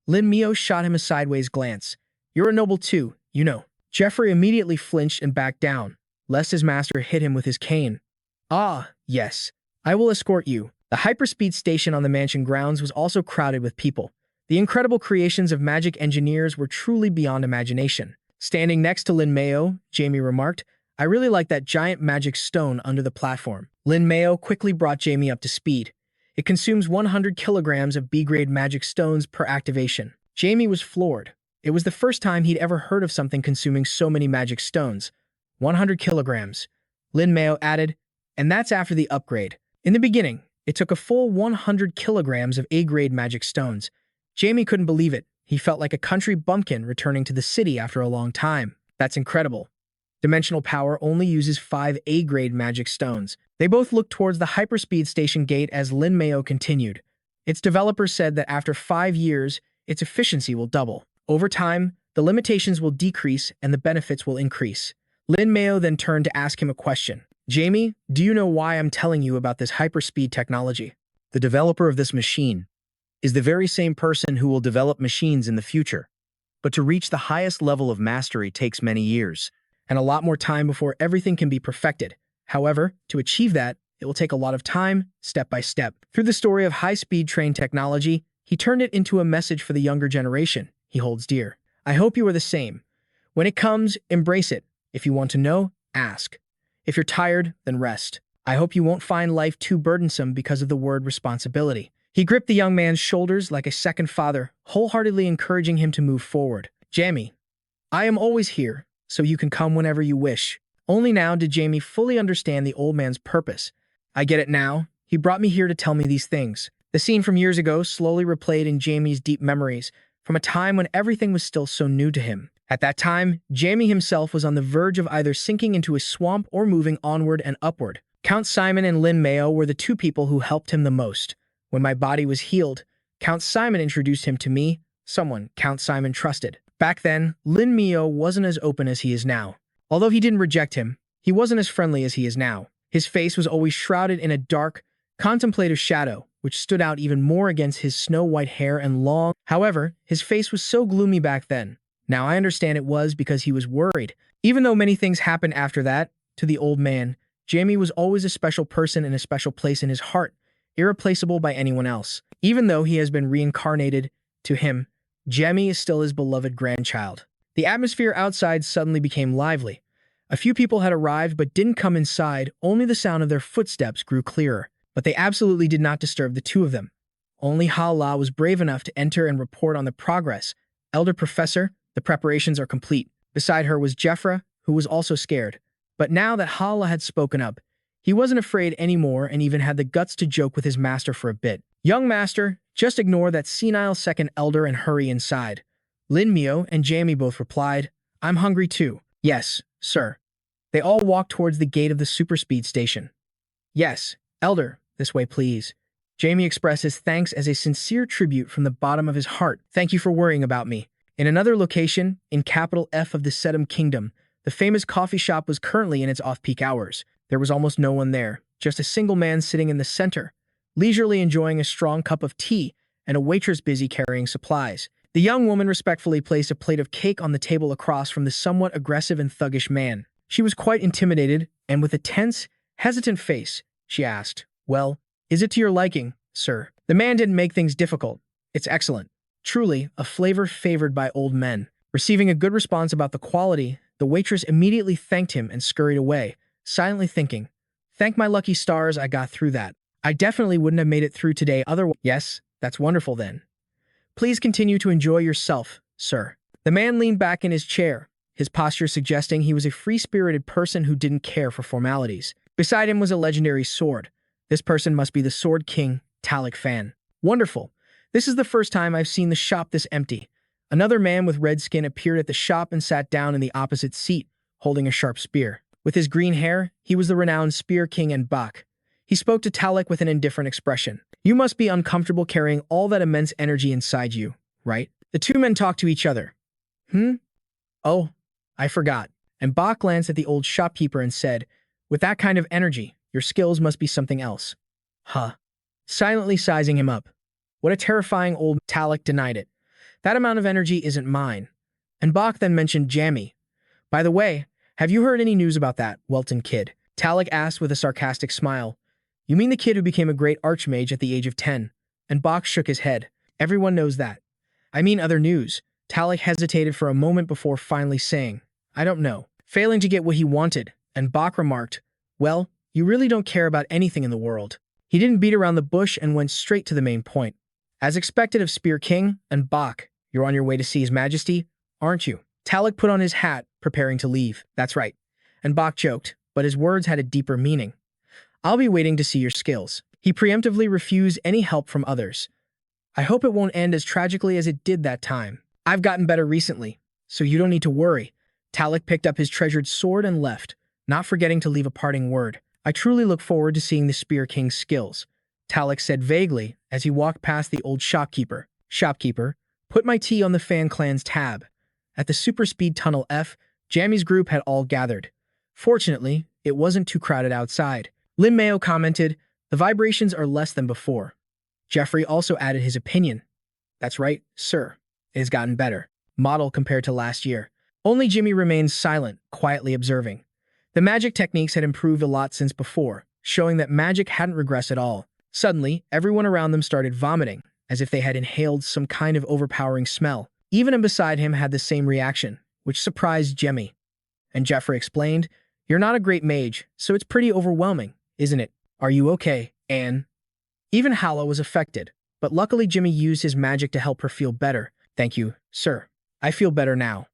Lin Mayo shot him a sideways glance. You're a noble too, you know. Jeffrey immediately flinched and backed down, lest his master hit him with his cane. Ah, yes. I will escort you. The hyperspeed station on the mansion grounds was also crowded with people. The incredible creations of magic engineers were truly beyond imagination. Standing next to Lin Mayo, Jamie remarked, I really like that giant magic stone under the platform. Lin Mayo quickly brought Jamie up to speed. It consumes 100 kilograms of B-grade magic stones per activation. Jamie was floored. It was the first time he'd ever heard of something consuming so many magic stones. 100 kilograms. Lin Mayo added, and that's after the upgrade. In the beginning, it took a full 100 kilograms of A-grade magic stones. Jamie couldn't believe it. He felt like a country bumpkin returning to the city after a long time. That's incredible. Dimensional Power only uses 5 A-grade magic stones. They both looked towards the hyperspeed station gate as Lin Mayo continued. Its developers said that after 5 years, its efficiency will double. Over time, the limitations will decrease and the benefits will increase. Lin Mayo then turned to ask him a question. Jamie, do you know why I'm telling you about this hyperspeed technology? The developer of this machine is the very same person who will develop machines in the future. But to reach the highest level of mastery takes many years, and a lot more time before everything can be perfected. However, to achieve that, it will take a lot of time, step by step. Through the story of high-speed train technology, he turned it into a message for the younger generation he holds dear. I hope you are the same. When it comes, embrace it. If you want to know, ask. If you're tired, then rest. I hope you won't find life too burdensome because of the word responsibility. He gripped the young man's shoulders like a second father, wholeheartedly encouraging him to move forward. Jamie, I am always here, so you can come whenever you wish. Only now did Jamie fully understand the old man's purpose. I get it now. He brought me here to tell me these things. The scene from years ago slowly replayed in Jamie's deep memories, from a time when everything was still so new to him. At that time, Jamie himself was on the verge of either sinking into a swamp or moving onward and upward. Count Simon and Lin Mayo were the two people who helped him the most. When my body was healed, Count Simon introduced him to me, someone Count Simon trusted. Back then, Lin Mayo wasn't as open as he is now. Although he didn't reject him, he wasn't as friendly as he is now. His face was always shrouded in a dark, contemplative shadow, which stood out even more against his snow-white hair and long. However, his face was so gloomy back then. Now I understand it was because he was worried. Even though many things happened after that, to the old man, Jamie was always a special person and a special place in his heart, irreplaceable by anyone else. Even though he has been reincarnated, to him, Jamie is still his beloved grandchild. The atmosphere outside suddenly became lively. A few people had arrived but didn't come inside, only the sound of their footsteps grew clearer. But they absolutely did not disturb the two of them. Only Ha-La was brave enough to enter and report on the progress. Elder Professor, the preparations are complete. Beside her was Jeffra, who was also scared. But now that Ha-La had spoken up, he wasn't afraid anymore and even had the guts to joke with his master for a bit. Young master, just ignore that senile second elder and hurry inside. Lin Mayo and Jamie both replied, I'm hungry too. Yes, sir. They all walked towards the gate of the superspeed station. Yes, elder, this way please. Jamie expressed his thanks as a sincere tribute from the bottom of his heart. Thank you for worrying about me. In another location, in capital F of the Sedum Kingdom, the famous coffee shop was currently in its off-peak hours. There was almost no one there, just a single man sitting in the center, leisurely enjoying a strong cup of tea and a waitress busy carrying supplies. The young woman respectfully placed a plate of cake on the table across from the somewhat aggressive and thuggish man. She was quite intimidated, and with a tense, hesitant face, she asked, Well, is it to your liking, sir? The man didn't make things difficult. It's excellent. Truly, a flavor favored by old men. Receiving a good response about the quality, the waitress immediately thanked him and scurried away, silently thinking, Thank my lucky stars I got through that. I definitely wouldn't have made it through today otherwise. Yes, that's wonderful then. Please continue to enjoy yourself, sir. The man leaned back in his chair, his posture suggesting he was a free-spirited person who didn't care for formalities. Beside him was a legendary sword. This person must be the Sword King, Talik Fan. Wonderful. This is the first time I've seen the shop this empty. Another man with red skin appeared at the shop and sat down in the opposite seat, holding a sharp spear. With his green hair, he was the renowned Spear King and Bach. He spoke to Talik with an indifferent expression. You must be uncomfortable carrying all that immense energy inside you, right? The two men talked to each other. Oh, I forgot. And Bach glanced at the old shopkeeper and said, With that kind of energy, your skills must be something else. Huh. Silently sizing him up. What a terrifying old Talik denied it. That amount of energy isn't mine. And Bach then mentioned Jamie. By the way, have you heard any news about that, Welton kid? Talik asked with a sarcastic smile. You mean the kid who became a great archmage at the age of 10? And Bach shook his head. Everyone knows that. I mean other news. Talik hesitated for a moment before finally saying, I don't know. Failing to get what he wanted, and Bach remarked, Well, you really don't care about anything in the world. He didn't beat around the bush and went straight to the main point. As expected of Spear King and Bach, you're on your way to see His Majesty, aren't you? Talik put on his hat, preparing to leave. That's right. And Bach joked, but his words had a deeper meaning. I'll be waiting to see your skills. He preemptively refused any help from others. I hope it won't end as tragically as it did that time. I've gotten better recently, so you don't need to worry. Talik picked up his treasured sword and left, not forgetting to leave a parting word. I truly look forward to seeing the Spear King's skills, Talik said vaguely as he walked past the old shopkeeper. Shopkeeper, put my tea on the Fan Clan's tab. At the Super Speed Tunnel F, Jamie's group had all gathered. Fortunately, it wasn't too crowded outside. Lin Mayo commented, the vibrations are less than before. Jeffrey also added his opinion. That's right, sir. It has gotten better. Model compared to last year. Only Jimmy remained silent, quietly observing. The magic techniques had improved a lot since before, showing that magic hadn't regressed at all. Suddenly, everyone around them started vomiting, as if they had inhaled some kind of overpowering smell. Even and beside him had the same reaction, which surprised Jimmy. And Jeffrey explained, you're not a great mage, so it's pretty overwhelming, isn't it? Are you okay, Anne? Even Hala was affected, but luckily Jimmy used his magic to help her feel better. Thank you, sir. I feel better now.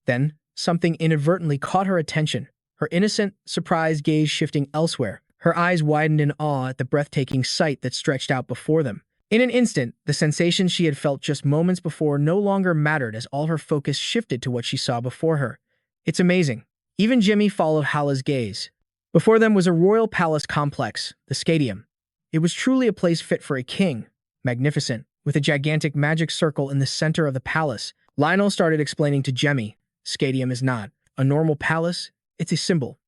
Then, something inadvertently caught her attention, her innocent, surprised gaze shifting elsewhere. Her eyes widened in awe at the breathtaking sight that stretched out before them. In an instant, the sensations she had felt just moments before no longer mattered as all her focus shifted to what she saw before her. It's amazing. Even Jimmy followed Hala's gaze. Before them was a royal palace complex, the Stadium. It was truly a place fit for a king, magnificent, with a gigantic magic circle in the center of the palace. Lionel started explaining to Jemmy, Stadium is not a normal palace, it's a symbol.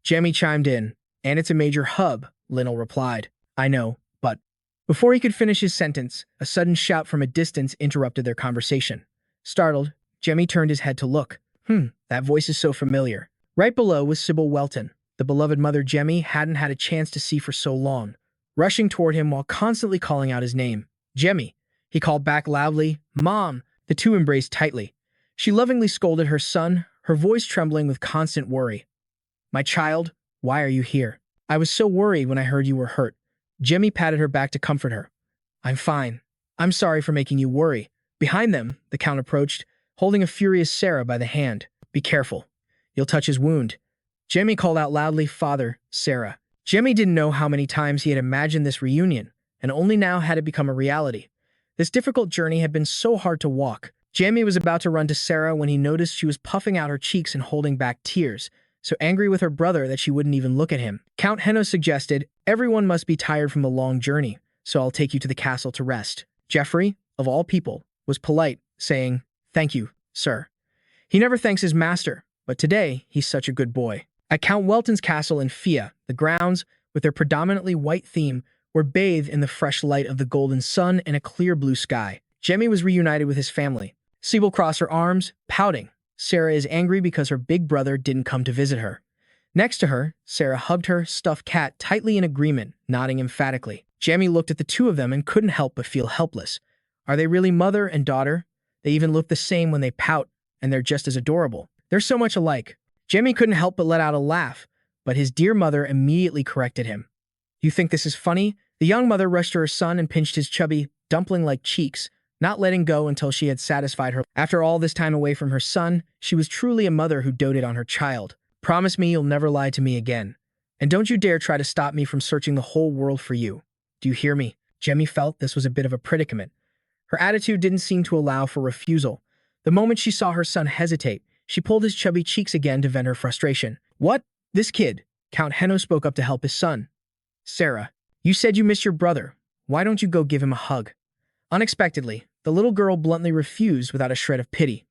Jemmy chimed in, and it's a major hub, Lionel replied. I know, but... Before he could finish his sentence, a sudden shout from a distance interrupted their conversation. Startled, Jemmy turned his head to look. That voice is so familiar. Right below was Sybil Welton, the beloved mother Jemmy hadn't had a chance to see for so long, rushing toward him while constantly calling out his name. Jemmy, he called back loudly. Mom! The two embraced tightly. She lovingly scolded her son, her voice trembling with constant worry. My child, why are you here? I was so worried when I heard you were hurt. Jemmy patted her back to comfort her. I'm fine. I'm sorry for making you worry. Behind them, the Count approached, holding a furious Sarah by the hand. Be careful. You'll touch his wound. Jemmy called out loudly, Father, Sarah. Jemmy didn't know how many times he had imagined this reunion, and only now had it become a reality. This difficult journey had been so hard to walk. Jemmy was about to run to Sarah when he noticed she was puffing out her cheeks and holding back tears, so angry with her brother that she wouldn't even look at him. Count Henno suggested, everyone must be tired from the long journey, so I'll take you to the castle to rest. Jeffrey, of all people, was polite, saying, Thank you, sir. He never thanks his master, but today he's such a good boy. At Count Welton's castle in Fia, the grounds, with their predominantly white theme, were bathed in the fresh light of the golden sun and a clear blue sky. Jemmy was reunited with his family. Sybil crossed her arms, pouting. Sarah is angry because her big brother didn't come to visit her. Next to her, Sarah hugged her stuffed cat tightly in agreement, nodding emphatically. Jemmy looked at the two of them and couldn't help but feel helpless. Are they really mother and daughter? They even look the same when they pout, and they're just as adorable. They're so much alike. Jemmy couldn't help but let out a laugh, but his dear mother immediately corrected him. You think this is funny? The young mother rushed to her son and pinched his chubby, dumpling-like cheeks, not letting go until she had satisfied her. After all this time away from her son, she was truly a mother who doted on her child. Promise me you'll never lie to me again. And don't you dare try to stop me from searching the whole world for you. Do you hear me? Jemmy felt this was a bit of a predicament. Her attitude didn't seem to allow for refusal. The moment she saw her son hesitate, she pulled his chubby cheeks again to vent her frustration. What? This kid? Count Henno spoke up to help his son. Sarah, you said you missed your brother. Why don't you go give him a hug? Unexpectedly, the little girl bluntly refused without a shred of pity.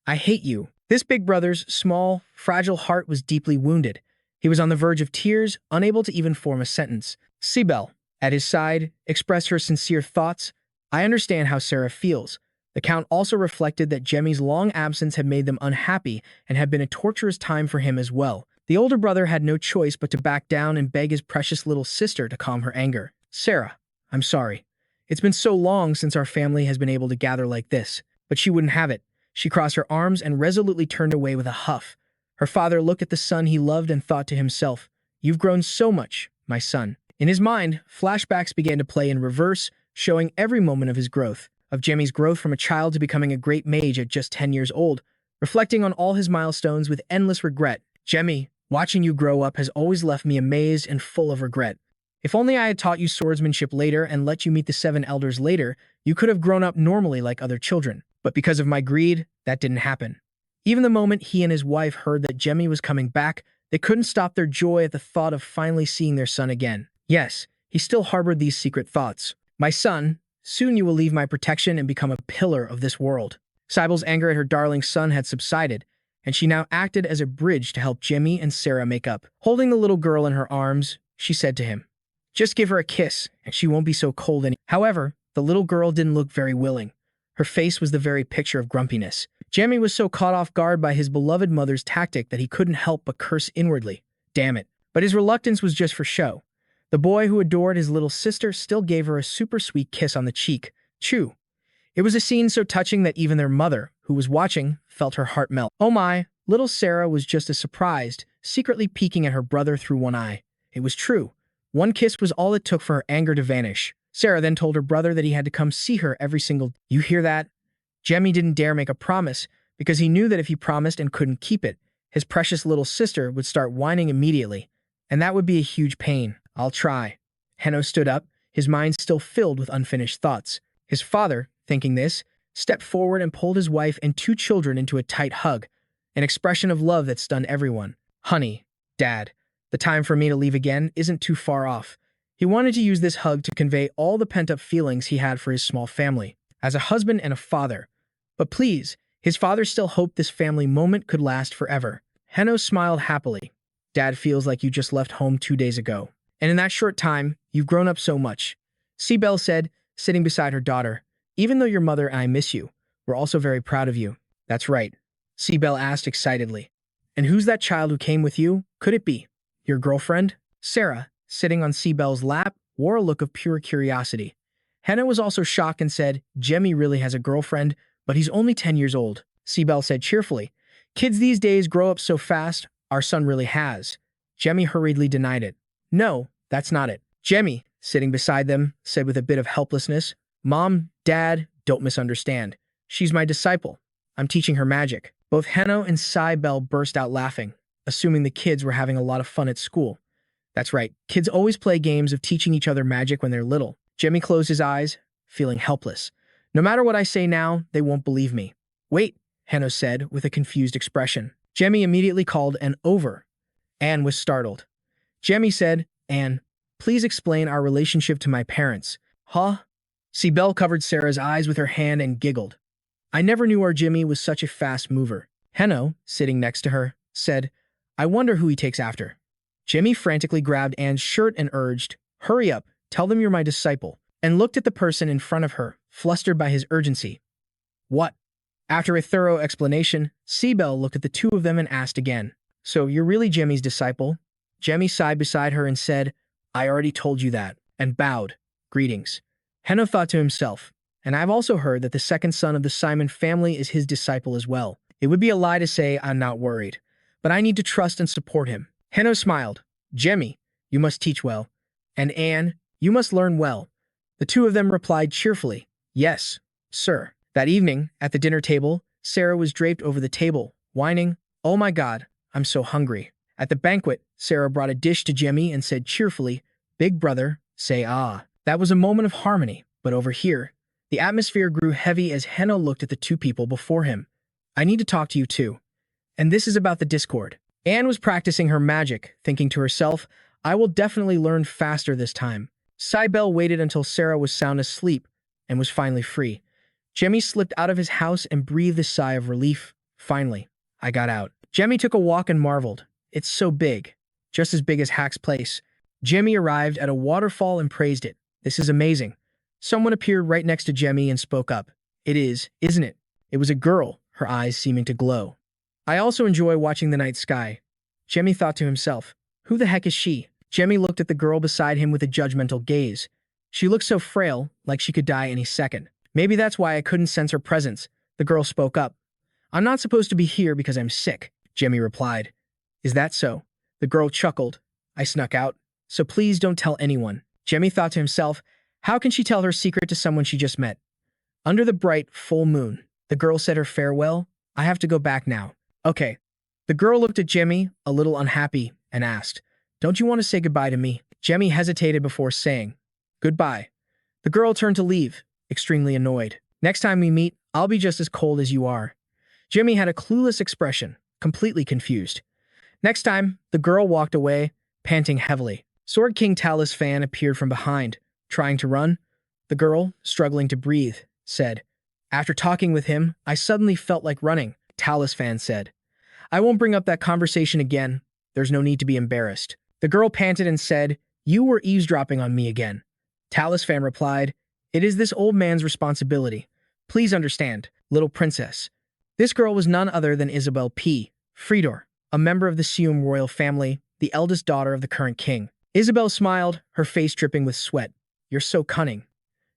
I hate you. This big brother's small, fragile heart was deeply wounded. He was on the verge of tears, unable to even form a sentence. Sybil, at his side, expressed her sincere thoughts. I understand how Sarah feels. The Count also reflected that Jemmy's long absence had made them unhappy and had been a torturous time for him as well. The older brother had no choice but to back down and beg his precious little sister to calm her anger. Sarah, I'm sorry. It's been so long since our family has been able to gather like this. But she wouldn't have it. She crossed her arms and resolutely turned away with a huff. Her father looked at the son he loved and thought to himself, You've grown so much, my son. In his mind, flashbacks began to play in reverse, showing every moment of his growth, of Jemmy's growth from a child to becoming a great mage at just 10 years old, reflecting on all his milestones with endless regret. Jemmy, watching you grow up has always left me amazed and full of regret. If only I had taught you swordsmanship later and let you meet the 7 elders later, you could have grown up normally like other children. But because of my greed, that didn't happen. Even the moment he and his wife heard that Jamie was coming back, they couldn't stop their joy at the thought of finally seeing their son again. Yes, he still harbored these secret thoughts. My son, soon you will leave my protection and become a pillar of this world. Cybel's anger at her darling son had subsided, and she now acted as a bridge to help Jimmy and Sarah make up. Holding the little girl in her arms, she said to him, "Just give her a kiss, and she won't be so cold any." However, the little girl didn't look very willing. Her face was the very picture of grumpiness. Jamie was so caught off guard by his beloved mother's tactic that he couldn't help but curse inwardly. Damn it. But his reluctance was just for show. The boy who adored his little sister still gave her a super sweet kiss on the cheek. Chew. It was a scene so touching that even their mother, who was watching, felt her heart melt. Oh my, little Sarah was just as surprised, secretly peeking at her brother through one eye. It was true. One kiss was all it took for her anger to vanish. Sarah then told her brother that he had to come see her every single. You hear that? Jamie didn't dare make a promise because he knew that if he promised and couldn't keep it, his precious little sister would start whining immediately, and that would be a huge pain. I'll try. Henno stood up, his mind still filled with unfinished thoughts. His father, thinking this, stepped forward and pulled his wife and 2 children into a tight hug, an expression of love that stunned everyone. Honey, Dad, the time for me to leave again isn't too far off. He wanted to use this hug to convey all the pent-up feelings he had for his small family, as a husband and a father. But please, his father still hoped this family moment could last forever. Henno smiled happily. Dad feels like you just left home 2 days ago. And in that short time, you've grown up so much. Cybele said, sitting beside her daughter. Even though your mother and I miss you, we're also very proud of you. That's right. Cybele asked excitedly. And who's that child who came with you? Could it be your girlfriend? Sarah, sitting on Cybele's lap, wore a look of pure curiosity. Henno was also shocked and said, Jemmy really has a girlfriend, but he's only 10 years old. Cybele said cheerfully, kids these days grow up so fast, our son really has. Jemmy hurriedly denied it. No, that's not it. Jemmy, sitting beside them, said with a bit of helplessness, Mom, Dad, don't misunderstand. She's my disciple. I'm teaching her magic. Both Henno and Cybele burst out laughing, assuming the kids were having a lot of fun at school. That's right, kids always play games of teaching each other magic when they're little. Jemmy closed his eyes, feeling helpless. No matter what I say now, they won't believe me. Wait, Henno said with a confused expression. Jemmy immediately called Anne over. Anne was startled. Jemmy said, Anne, please explain our relationship to my parents. Huh? Cybele covered Sarah's eyes with her hand and giggled. I never knew our Jimmy was such a fast mover. Henno, sitting next to her, said, I wonder who he takes after. Jemmy frantically grabbed Anne's shirt and urged, Hurry up, tell them you're my disciple, and looked at the person in front of her, flustered by his urgency. What? After a thorough explanation, Cybele looked at the 2 of them and asked again, So you're really Jemmy's disciple? Jemmy sighed beside her and said, I already told you that, and bowed. Greetings. Henno thought to himself, and I've also heard that the second son of the Simon family is his disciple as well. It would be a lie to say I'm not worried, but I need to trust and support him. Henno smiled. Jemmy, you must teach well. And Anne, you must learn well. The 2 of them replied cheerfully, Yes, sir. That evening, at the dinner table, Sarah was draped over the table, whining, Oh my God, I'm so hungry. At the banquet, Sarah brought a dish to Jemmy and said cheerfully, Big brother, say ah. That was a moment of harmony, but over here, the atmosphere grew heavy as Henno looked at the 2 people before him. I need to talk to you too. And this is about the Discord. Anne was practicing her magic, thinking to herself, I will definitely learn faster this time. Cybele waited until Sarah was sound asleep and was finally free. Jemmy slipped out of his house and breathed a sigh of relief. Finally, I got out. Jemmy took a walk and marveled. It's so big, just as big as Hack's place. Jemmy arrived at a waterfall and praised it. This is amazing. Someone appeared right next to Jemmy and spoke up. It is, isn't it? It was a girl, her eyes seeming to glow. I also enjoy watching the night sky. Jemmy thought to himself, who the heck is she? Jemmy looked at the girl beside him with a judgmental gaze. She looked so frail, like she could die any second. Maybe that's why I couldn't sense her presence. The girl spoke up. I'm not supposed to be here because I'm sick, Jemmy replied. Is that so? The girl chuckled. I snuck out. So please don't tell anyone. Jemmy thought to himself, how can she tell her secret to someone she just met? Under the bright, full moon, the girl said her farewell. I have to go back now. Okay. The girl looked at Jemmy, a little unhappy, and asked, Don't you want to say goodbye to me? Jamie hesitated before saying, "Goodbye." The girl turned to leave, extremely annoyed. "Next time we meet, I'll be just as cold as you are." Jimmy had a clueless expression, completely confused. Next time, the girl walked away, panting heavily. Sword King Talus Fan appeared from behind, trying to run. The girl, struggling to breathe, said, "After talking with him, I suddenly felt like running," Talus Fan said. "I won't bring up that conversation again. There's no need to be embarrassed." The girl panted and said, "You were eavesdropping on me again." Talus Fan replied, "It is this old man's responsibility. Please understand, little princess." This girl was none other than Isabel P. Fridor, a member of the Sium royal family, the eldest daughter of the current king. Isabel smiled, her face dripping with sweat. "You're so cunning."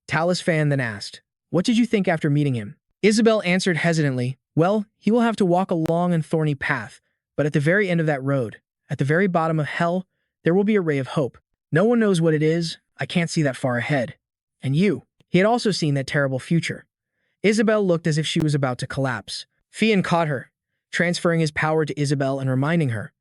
Talus Fan then asked, "What did you think after meeting him?" Isabel answered hesitantly, "Well, he will have to walk a long and thorny path, but at the very end of that road, at the very bottom of hell, there will be a ray of hope. No one knows what it is. I can't see that far ahead. And you." He had also seen that terrible future. Isabel looked as if she was about to collapse. Fian caught her, transferring his power to Isabel and reminding her,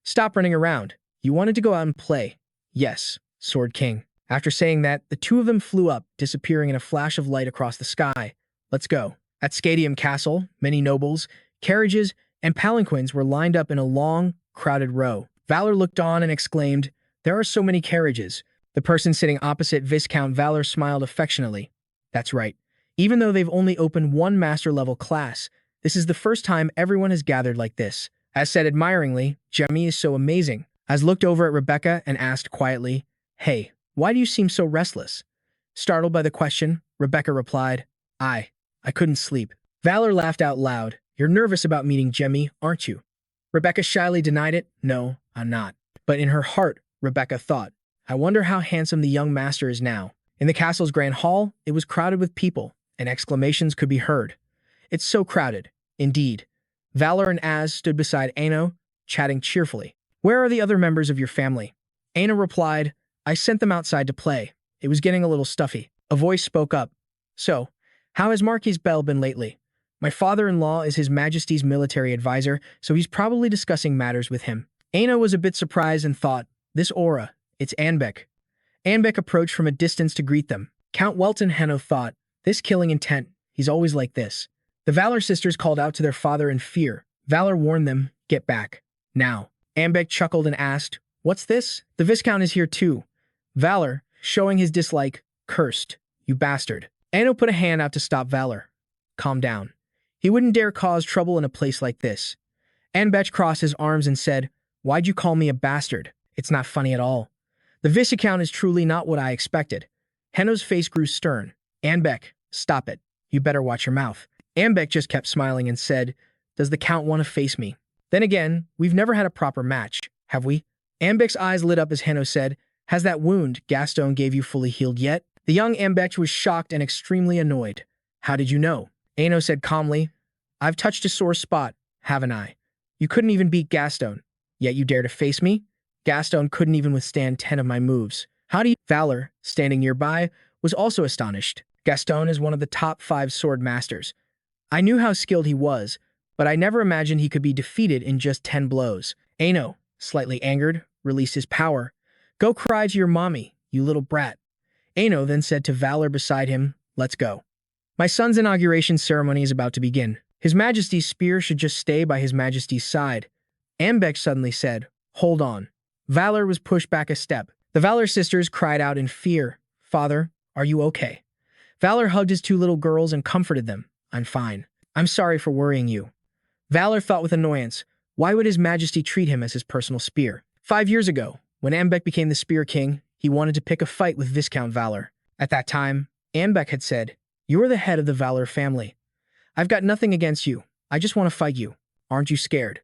"Stop running around. You wanted to go out and play." "Yes, Sword King." After saying that, the two of them flew up, disappearing in a flash of light across the sky. "Let's go." At Scadium Castle, many nobles, carriages, and palanquins were lined up in a long, crowded row. Valor looked on and exclaimed, "There are so many carriages." The person sitting opposite Viscount Valor smiled affectionately. "That's right. Even though they've only opened one master-level class, this is the first time everyone has gathered like this." As said admiringly, "Jamie is so amazing." As looked over at Rebecca and asked quietly, "Hey, why do you seem so restless?" Startled by the question, Rebecca replied, I couldn't sleep." Valor laughed out loud. "You're nervous about meeting Jamie, aren't you?" Rebecca shyly denied it. "No, I'm not." But in her heart, Rebecca thought, "I wonder how handsome the young master is now." In the castle's grand hall, it was crowded with people, and exclamations could be heard. "It's so crowded." Indeed. Valor and Az stood beside Ano, chatting cheerfully. "Where are the other members of your family?" Ano replied, "I sent them outside to play. It was getting a little stuffy." A voice spoke up. "So, how has Marquis Bell been lately?" "My father-in-law is His Majesty's military advisor, so he's probably discussing matters with him." Ano was a bit surprised and thought, "This aura, it's Anbeck." Anbeck approached from a distance to greet them. Count Welton Henno thought, "This killing intent, he's always like this." The Valor sisters called out to their father in fear. Valor warned them, "Get back. Now." Anbeck chuckled and asked, "What's this?" "The Viscount is here too." Valor, showing his dislike, cursed, "You bastard." Ano put a hand out to stop Valor. "Calm down. He wouldn't dare cause trouble in a place like this." Anbeck crossed his arms and said, "Why'd you call me a bastard? It's not funny at all. The Viscount is truly not what I expected." Henno's face grew stern. "Anbeck, stop it. You better watch your mouth." Anbeck just kept smiling and said, "Does the Count want to face me? Then again, we've never had a proper match, have we?" Anbeck's eyes lit up as Henno said, "Has that wound Gaston gave you fully healed yet?" The young Anbeck was shocked and extremely annoyed. "How did you know?" Ano said calmly, "I've touched a sore spot, haven't I? You couldn't even beat Gaston, yet you dare to face me? Gaston couldn't even withstand 10 of my moves. How do you—" Valor, standing nearby, was also astonished. "Gaston is one of the top 5 sword masters. I knew how skilled he was, but I never imagined he could be defeated in just 10 blows." Ano, slightly angered, released his power. "Go cry to your mommy, you little brat." Ano then said to Valor beside him, "Let's go. My son's inauguration ceremony is about to begin. His Majesty's spear should just stay by His Majesty's side." Anbeck suddenly said, "Hold on." Valor was pushed back a step. The Valor sisters cried out in fear, "Father, are you okay?" Valor hugged his 2 little girls and comforted them. "I'm fine. I'm sorry for worrying you." Valor thought with annoyance, why would His Majesty treat him as his personal spear? 5 years ago, when Anbeck became the Spear King, he wanted to pick a fight with Viscount Valor. At that time, Anbeck had said, "You are the head of the Valor family. I've got nothing against you. I just want to fight you. Aren't you scared?"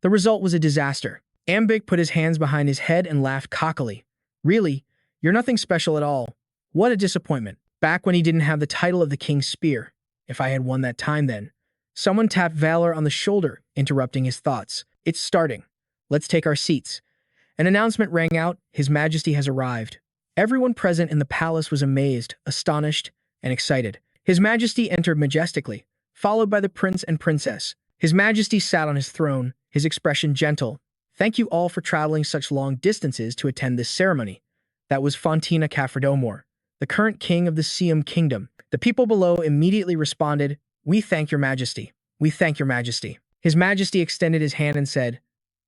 The result was a disaster. Anbeck put his hands behind his head and laughed cockily. "Really? You're nothing special at all. What a disappointment. Back when he didn't have the title of the King's Spear. If I had won that time then." Someone tapped Valor on the shoulder, interrupting his thoughts. "It's starting. Let's take our seats." An announcement rang out, "His Majesty has arrived." Everyone present in the palace was amazed, astonished, and excited. His Majesty entered majestically, followed by the Prince and Princess. His Majesty sat on his throne, his expression gentle. "Thank you all for traveling such long distances to attend this ceremony. That was Fontina Caffredomore, the current king of the Siam kingdom. The people below immediately responded, "We thank your majesty. We thank your majesty." His majesty extended his hand and said,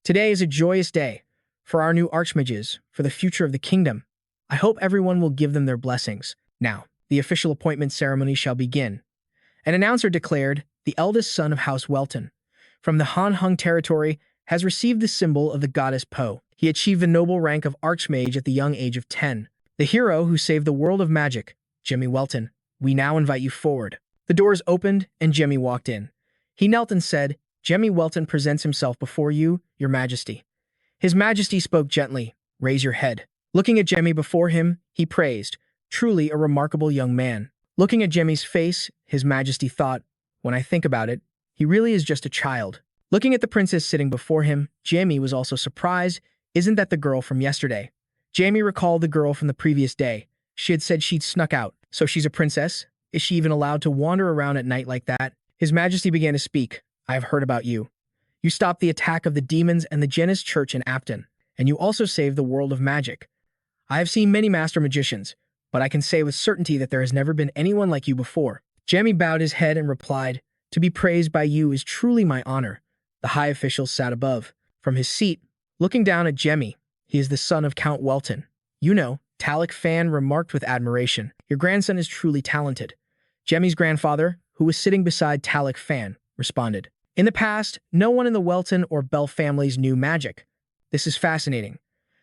"Today is a joyous day for our new archmages, for the future of the kingdom. I hope everyone will give them their blessings. Now, the official appointment ceremony shall begin." An announcer declared, "The eldest son of House Welton, from the Han Hung territory, has received the symbol of the goddess Po. He achieved the noble rank of Archmage at the young age of 10. The hero who saved the world of magic, Jamie Welton, we now invite you forward." The doors opened and Jamie walked in. He knelt and said, "Jamie Welton presents himself before you, your majesty." His majesty spoke gently, "Raise your head." Looking at Jamie before him, he praised, "Truly a remarkable young man." Looking at Jamie's face, his majesty thought, "When I think about it, he really is just a child." Looking at the princess sitting before him, Jamie was also surprised. "Isn't that the girl from yesterday?" Jamie recalled the girl from the previous day. She had said she'd snuck out. "So she's a princess? Is she even allowed to wander around at night like that?" His majesty began to speak. "I have heard about you. You stopped the attack of the demons and the Janus Church in Apton, and you also saved the world of magic. I have seen many master magicians, but I can say with certainty that there has never been anyone like you before." Jamie bowed his head and replied, "To be praised by you is truly my honor." The high official sat above. From his seat, looking down at Jamie, "He is the son of Count Welton. You know," Talik Fan remarked with admiration, "your grandson is truly talented." Jamie's grandfather, who was sitting beside Talik Fan, responded, "In the past, no one in the Welton or Bell families knew magic. This is fascinating.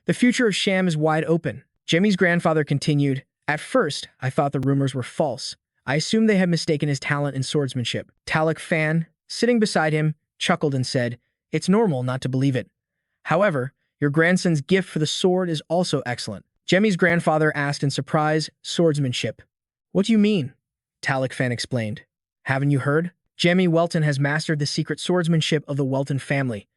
The future of Sham is wide open." Jamie's grandfather continued, "At first, I thought the rumors were false. I assumed they had mistaken his talent in swordsmanship." Talik Fan, sitting beside him, chuckled and said, "It's normal not to believe it. However, your grandson's gift for the sword is also excellent." Jamie's grandfather asked in surprise, "Swordsmanship? What do you mean?" Talik Fan explained, "Haven't you heard? Jamie Welton has mastered the secret swordsmanship of the Welton family.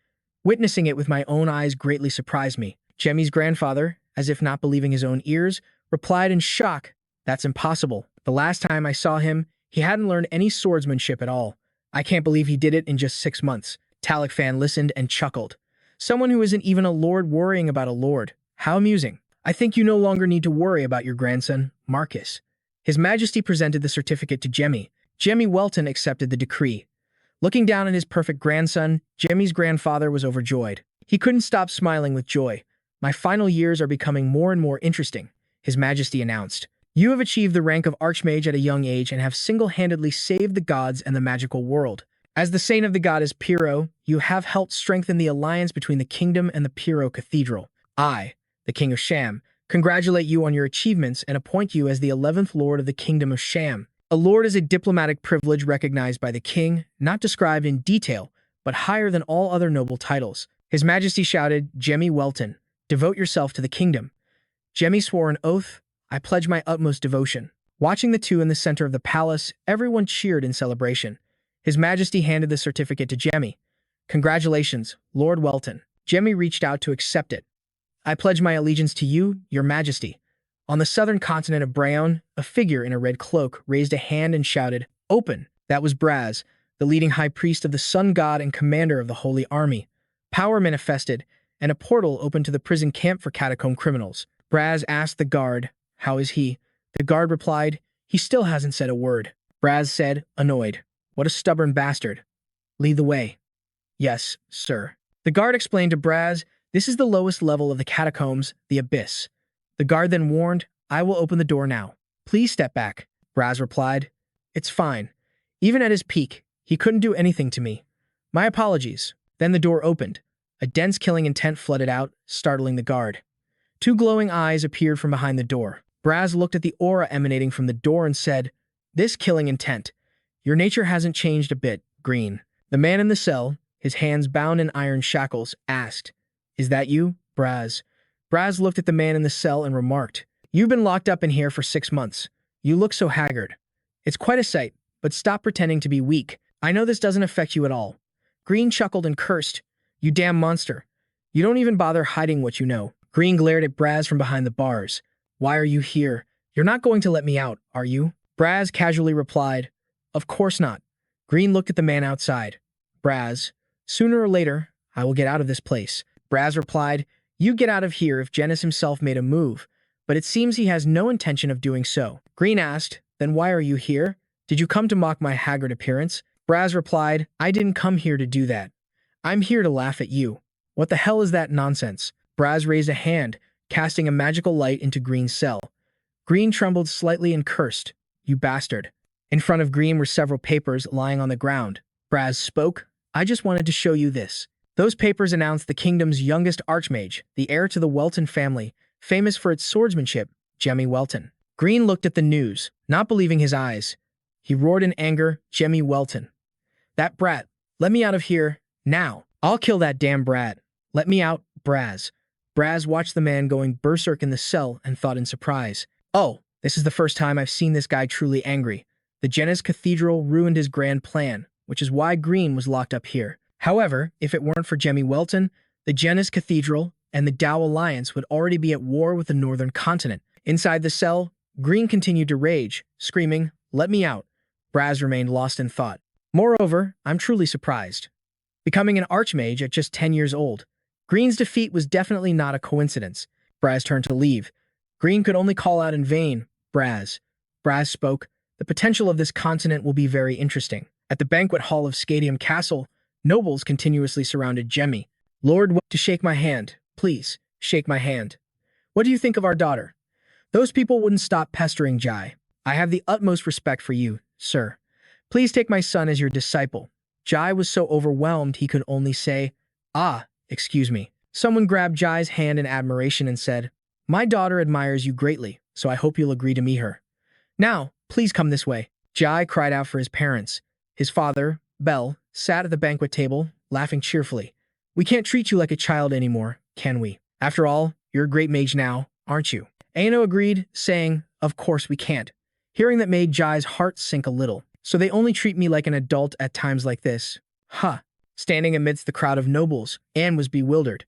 Witnessing it with my own eyes greatly surprised me." Jamie's grandfather, as if not believing his own ears, replied in shock, "That's impossible. The last time I saw him, he hadn't learned any swordsmanship at all. I can't believe he did it in just 6 months." Talik Fan listened and chuckled. "Someone who isn't even a lord worrying about a lord. How amusing. I think you no longer need to worry about your grandson, Marcus." His Majesty presented the certificate to Jamie. Jamie Welton accepted the decree. Looking down at his perfect grandson, Jamie's grandfather was overjoyed. He couldn't stop smiling with joy. "My final years are becoming more and more interesting," His Majesty announced. "You have achieved the rank of Archmage at a young age and have single-handedly saved the gods and the magical world. As the saint of the goddess Pyrrho, you have helped strengthen the alliance between the kingdom and the Pyrrho Cathedral. I, the King of Sham, congratulate you on your achievements and appoint you as the 11th Lord of the Kingdom of Sham." A lord is a diplomatic privilege recognized by the king, not described in detail, but higher than all other noble titles. His Majesty shouted, "Jamie Welton, devote yourself to the kingdom." Jamie swore an oath, "I pledge my utmost devotion." Watching the two in the center of the palace, everyone cheered in celebration. His Majesty handed the certificate to Jamie. "Congratulations, Lord Welton." Jamie reached out to accept it. "I pledge my allegiance to you, your Majesty." On the southern continent of Brayon, a figure in a red cloak raised a hand and shouted, "Open!" That was Braz, the leading high priest of the sun god and commander of the Holy Army. Power manifested, and a portal opened to the prison camp for catacomb criminals. Braz asked the guard, "How is he?" The guard replied, "He still hasn't said a word." Braz said, annoyed, "What a stubborn bastard. Lead the way." "Yes, sir." The guard explained to Braz, "This is the lowest level of the catacombs, the abyss." The guard then warned, "I will open the door now. Please step back." Braz replied, "It's fine. Even at his peak, he couldn't do anything to me. My apologies." Then the door opened. A dense killing intent flooded out, startling the guard. 2 glowing eyes appeared from behind the door. Braz looked at the aura emanating from the door and said, "This killing intent. Your nature hasn't changed a bit, Green." The man in the cell, his hands bound in iron shackles, asked, "Is that you, Braz?" Braz looked at the man in the cell and remarked, "You've been locked up in here for 6 months. You look so haggard. It's quite a sight, but stop pretending to be weak. I know this doesn't affect you at all." Green chuckled and cursed, "You damn monster. You don't even bother hiding what you know." Green glared at Braz from behind the bars. "Why are you here? You're not going to let me out, are you?" Braz casually replied, "Of course not." Green looked at the man outside. "Braz, sooner or later, I will get out of this place." Braz replied, "You get out of here if Janus himself made a move. but it seems he has no intention of doing so. Green asked, "Then why are you here? Did you come to mock my haggard appearance?" Braz replied, "I didn't come here to do that. I'm here to laugh at you." "What the hell is that nonsense?" Braz raised a hand, casting a magical light into Green's cell. Green trembled slightly and cursed, "You bastard." In front of Green were several papers lying on the ground. Braz spoke, "I just wanted to show you this." Those papers announced the kingdom's youngest archmage, the heir to the Welton family, famous for its swordsmanship, Jamie Welton. Green looked at the news, not believing his eyes. He roared in anger, "Jamie Welton. That brat! Let me out of here, now! I'll kill that damn brat! Let me out, Braz." Braz watched the man going berserk in the cell and thought in surprise, "Oh, this is the first time I've seen this guy truly angry. The Janus Cathedral ruined his grand plan, which is why Green was locked up here. However, if it weren't for Jamie Welton, the Janus Cathedral and the Tao Alliance would already be at war with the northern continent." Inside the cell, Green continued to rage, screaming, "Let me out." Braz remained lost in thought. "Moreover, I'm truly surprised. Becoming an archmage at just 10 years old, Green's defeat was definitely not a coincidence." Braz turned to leave. Green could only call out in vain, "Braz." Braz spoke, "The potential of this continent will be very interesting." At the banquet hall of Scadium Castle, nobles continuously surrounded Jemmy. "Lord, to shake my hand. Please, shake my hand. What do you think of our daughter?" "Those people wouldn't stop pestering Jai. I have the utmost respect for you, sir. Please take my son as your disciple." Jai was so overwhelmed he could only say, "Ah, excuse me." Someone grabbed Jai's hand in admiration and said, "My daughter admires you greatly, so I hope you'll agree to meet her. Now, please come this way." Jai cried out for his parents. His father, Bell, sat at the banquet table, laughing cheerfully. "We can't treat you like a child anymore, can we? After all, you're a great mage now, aren't you?" Aino agreed, saying, "Of course we can't." Hearing that made Jai's heart sink a little. "So they only treat me like an adult at times like this. Huh." Standing amidst the crowd of nobles, Anne was bewildered.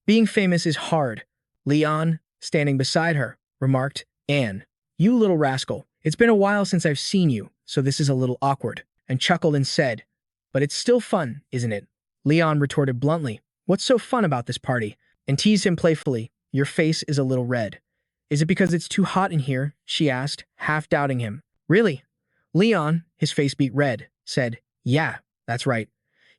"Being famous is hard." Leon, standing beside her, remarked, "Anne, you little rascal, it's been a while since I've seen you, so this is a little awkward," and chuckled and said, "But it's still fun, isn't it?" Leon retorted bluntly, "What's so fun about this party?" and teased him playfully, "Your face is a little red." "Is it because it's too hot in here?" she asked, half doubting him. "Really?" Leon, his face beat red, said, "Yeah, that's right."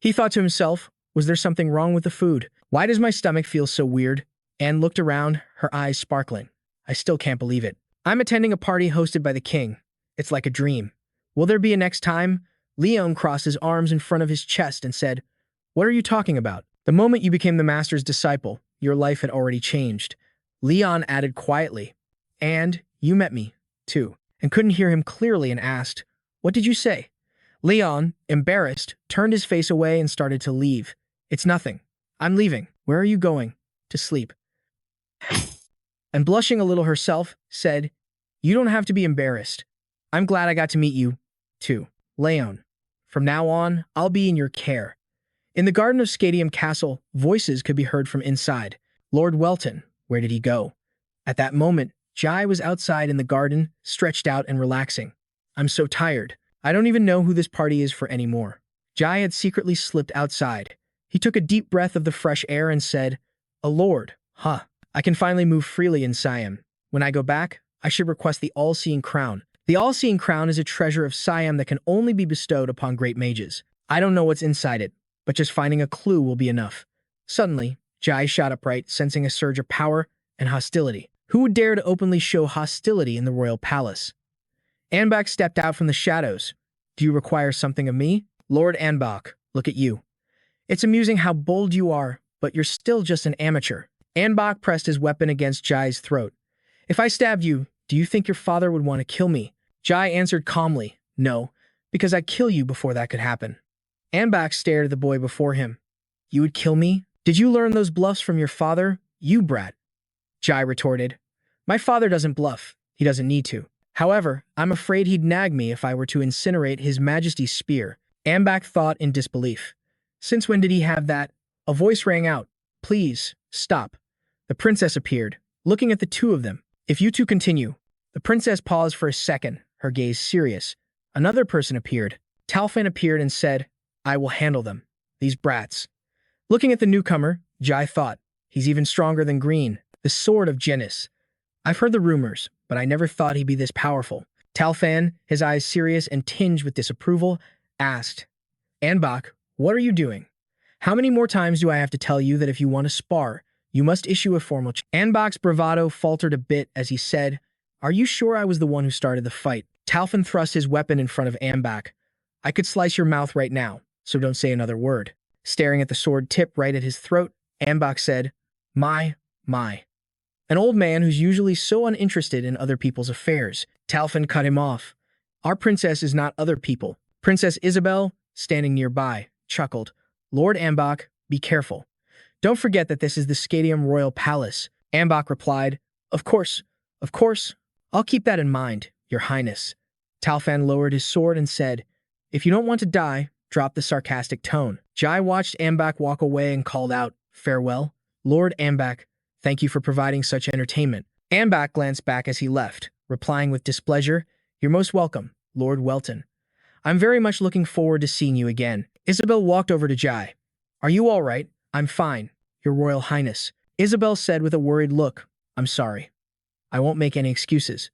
He thought to himself, was there something wrong with the food? Why does my stomach feel so weird? Anne looked around, her eyes sparkling. "I still can't believe it. I'm attending a party hosted by the king. It's like a dream. Will there be a next time?" Leon crossed his arms in front of his chest and said, "What are you talking about? The moment you became the master's disciple, your life had already changed." Leon added quietly, "And you met me, too," and couldn't hear him clearly and asked, "What did you say?" Leon, embarrassed, turned his face away and started to leave. "It's nothing. I'm leaving." "Where are you going?" "To sleep." And blushing a little herself, said, "You don't have to be embarrassed. I'm glad I got to meet you, too. Leon, from now on, I'll be in your care." In the garden of Scadium Castle, voices could be heard from inside. Lord Welton, where did he go? At that moment, Jai was outside in the garden, stretched out and relaxing. "I'm so tired. I don't even know who this party is for anymore." Jai had secretly slipped outside. He took a deep breath of the fresh air and said, "A lord, huh? I can finally move freely in Siam. When I go back, I should request the all-seeing crown. The all-seeing crown is a treasure of Siam that can only be bestowed upon great mages. I don't know what's inside it, but just finding a clue will be enough." Suddenly, Jai shot upright, sensing a surge of power and hostility. Who would dare to openly show hostility in the royal palace? Anbach stepped out from the shadows. "Do you require something of me?" "Lord Anbach, look at you. It's amusing how bold you are, but you're still just an amateur." Anbach pressed his weapon against Jai's throat. "If I stabbed you, do you think your father would want to kill me?" Jai answered calmly, "No, because I'd kill you before that could happen." Anbach stared at the boy before him. "You would kill me? Did you learn those bluffs from your father, you brat?" Jai retorted, "My father doesn't bluff. He doesn't need to. However, I'm afraid he'd nag me if I were to incinerate His Majesty's spear." Anbach thought in disbelief. Since when did he have that? A voice rang out, "Please, stop." The princess appeared, looking at the two of them. "If you two continue." The princess paused for a second, her gaze serious. Another person appeared. Talfin appeared and said, "I will handle them. These brats." Looking at the newcomer, Jai thought, "He's even stronger than Green, the sword of Janus. I've heard the rumors, but I never thought he'd be this powerful. Talfan, his eyes serious and tinged with disapproval, asked, Anbach, what are you doing? How many more times do I have to tell you that if you want to spar, you must issue a formal Anbach's bravado faltered a bit as he said, Are you sure I was the one who started the fight? Talfan thrust his weapon in front of Anbach. I could slice your mouth right now, so don't say another word. Staring at the sword tip right at his throat, Anbach said, My. An old man who's usually so uninterested in other people's affairs. Talfan cut him off. Our princess is not other people. Princess Isabel, standing nearby, chuckled. Lord Anbach, be careful. Don't forget that this is the Scadium Royal Palace. Anbach replied, Of course. I'll keep that in mind, Your Highness. Talfan lowered his sword and said, If you don't want to die, drop the sarcastic tone. Jai watched Anbach walk away and called out, Farewell. Lord Anbach, thank you for providing such entertainment. Anbach glanced back as he left, replying with displeasure, You're most welcome, Lord Welton. I'm very much looking forward to seeing you again. Isabel walked over to Jai. Are you all right? I'm fine, Your Royal Highness. Isabel said with a worried look, I'm sorry. I won't make any excuses.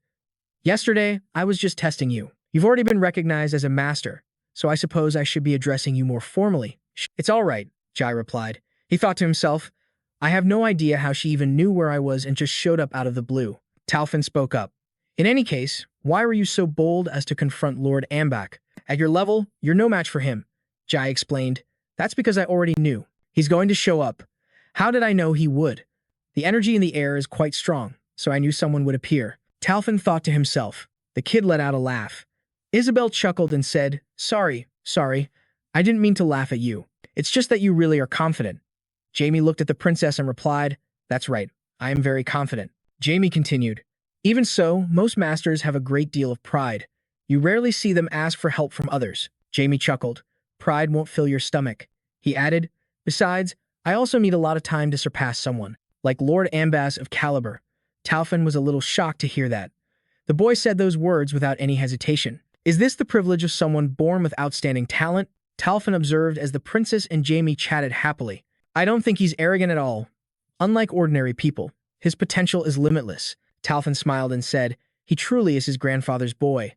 Yesterday, I was just testing you. You've already been recognized as a master, so I suppose I should be addressing you more formally. It's all right, Jai replied. He thought to himself, I have no idea how she even knew where I was and just showed up out of the blue. Talfan spoke up. In any case, why were you so bold as to confront Lord Anbach? At your level, you're no match for him, Jai explained. That's because I already knew. He's going to show up. How did I know he would? The energy in the air is quite strong, so I knew someone would appear. Talfan thought to himself. The kid let out a laugh. Isabel chuckled and said, Sorry. I didn't mean to laugh at you. It's just that you really are confident. Jamie looked at the princess and replied, That's right, I am very confident. Jamie continued, Even so, most masters have a great deal of pride. You rarely see them ask for help from others. Jamie chuckled. Pride won't fill your stomach. He added, Besides, I also need a lot of time to surpass someone, like Lord Ambas of Caliber. Talfan was a little shocked to hear that. The boy said those words without any hesitation. Is this the privilege of someone born with outstanding talent? Talfan observed as the princess and Jamie chatted happily. I don't think he's arrogant at all. Unlike ordinary people, his potential is limitless. Talfan smiled and said, He truly is his grandfather's boy.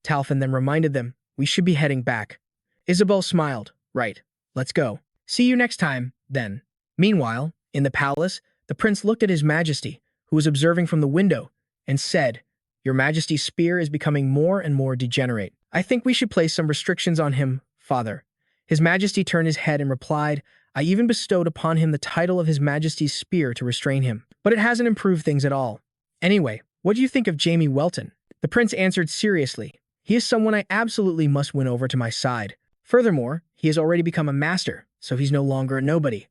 Talfan then reminded them, We should be heading back. Isabel smiled. Right, let's go. See you next time, then. Meanwhile, in the palace, the prince looked at his majesty, who was observing from the window, and said, Your Majesty's spear is becoming more and more degenerate. I think we should place some restrictions on him, father. His Majesty turned his head and replied, I even bestowed upon him the title of His Majesty's spear to restrain him, but it hasn't improved things at all. Anyway, what do you think of Jamie Welton? The prince answered seriously, He is someone I absolutely must win over to my side. Furthermore, he has already become a master, so he's no longer a nobody.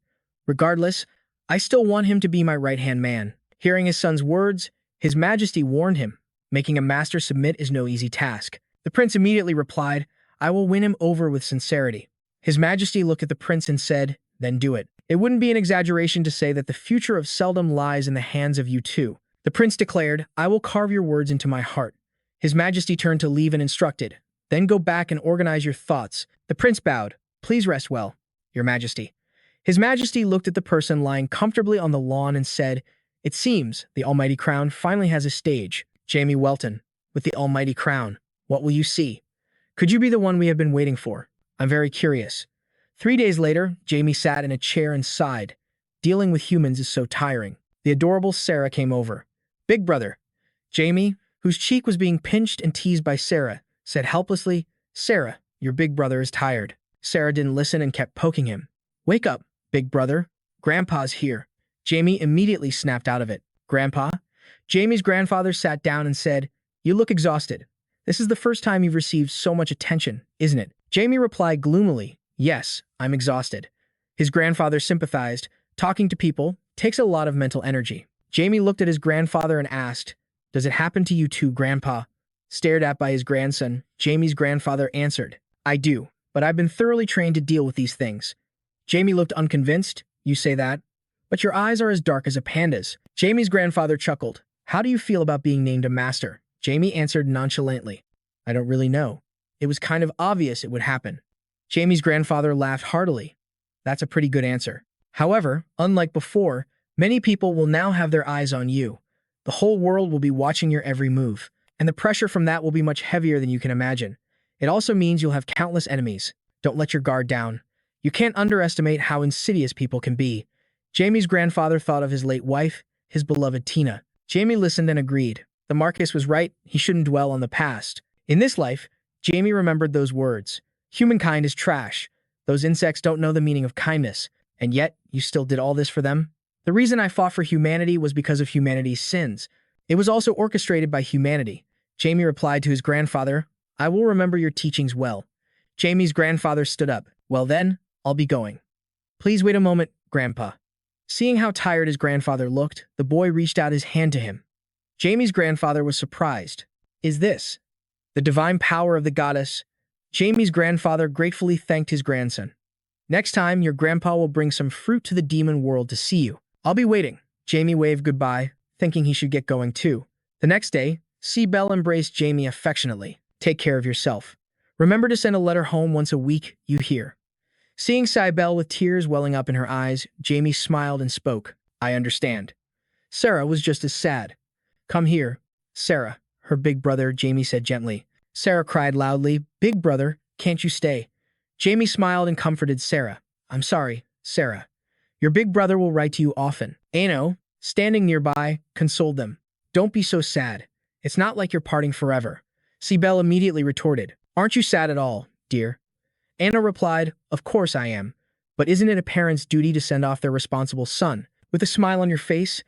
Regardless, I still want him to be my right-hand man. Hearing his son's words, His Majesty warned him, Making a master submit is no easy task. The prince immediately replied, I will win him over with sincerity. His Majesty looked at the prince and said, Then do it. It wouldn't be an exaggeration to say that the future of Seldom lies in the hands of you two. The prince declared, I will carve your words into my heart. His Majesty turned to leave and instructed, Then go back and organize your thoughts. The prince bowed. Please rest well, Your Majesty. His Majesty looked at the person lying comfortably on the lawn and said, It seems the almighty crown finally has a stage. Jamie Welton, with the almighty crown, what will you see? Could you be the one we have been waiting for? I'm very curious. 3 days later, Jamie sat in a chair and sighed. Dealing with humans is so tiring. The adorable Sarah came over. Big brother. Jamie, whose cheek was being pinched and teased by Sarah, said helplessly, Sarah, your big brother is tired. Sarah didn't listen and kept poking him. Wake up, big brother. Grandpa's here. Jamie immediately snapped out of it. Grandpa? Jamie's grandfather sat down and said, You look exhausted. This is the first time you've received so much attention, isn't it? Jamie replied gloomily, Yes, I'm exhausted. His grandfather sympathized. Talking to people takes a lot of mental energy. Jamie looked at his grandfather and asked, Does it happen to you too, Grandpa? Stared at by his grandson, Jamie's grandfather answered, I do, but I've been thoroughly trained to deal with these things. Jamie looked unconvinced. You say that? But your eyes are as dark as a panda's. Jamie's grandfather chuckled. How do you feel about being named a master? Jamie answered nonchalantly. I don't really know. It was kind of obvious it would happen. Jamie's grandfather laughed heartily. That's a pretty good answer. However, unlike before, many people will now have their eyes on you. The whole world will be watching your every move, and the pressure from that will be much heavier than you can imagine. It also means you'll have countless enemies. Don't let your guard down. You can't underestimate how insidious people can be. Jamie's grandfather thought of his late wife, his beloved Tina. Jamie listened and agreed. The Marcus was right, he shouldn't dwell on the past. In this life, Jamie remembered those words. Humankind is trash. Those insects don't know the meaning of kindness, and yet you still did all this for them? The reason I fought for humanity was because of humanity's sins. It was also orchestrated by humanity. Jamie replied to his grandfather, I will remember your teachings well. Jamie's grandfather stood up. Well then, I'll be going. Please wait a moment, Grandpa. Seeing how tired his grandfather looked, the boy reached out his hand to him. Jamie's grandfather was surprised. Is this the divine power of the goddess? Jamie's grandfather gratefully thanked his grandson. Next time, your grandpa will bring some fruit to the demon world to see you. I'll be waiting. Jamie waved goodbye, thinking he should get going too. The next day, Belle embraced Jamie affectionately. Take care of yourself. Remember to send a letter home once a week, you hear. Seeing Belle with tears welling up in her eyes, Jamie smiled and spoke. I understand. Sarah was just as sad. Come here, Sarah, her big brother, Jamie said gently. Sarah cried loudly, Big brother, can't you stay? Jamie smiled and comforted Sarah. I'm sorry, Sarah. Your big brother will write to you often. Ano, standing nearby, consoled them. Don't be so sad. It's not like you're parting forever. Belle immediately retorted. Aren't you sad at all, dear? Anna replied, Of course I am. But isn't it a parent's duty to send off their responsible son? With a smile on your face,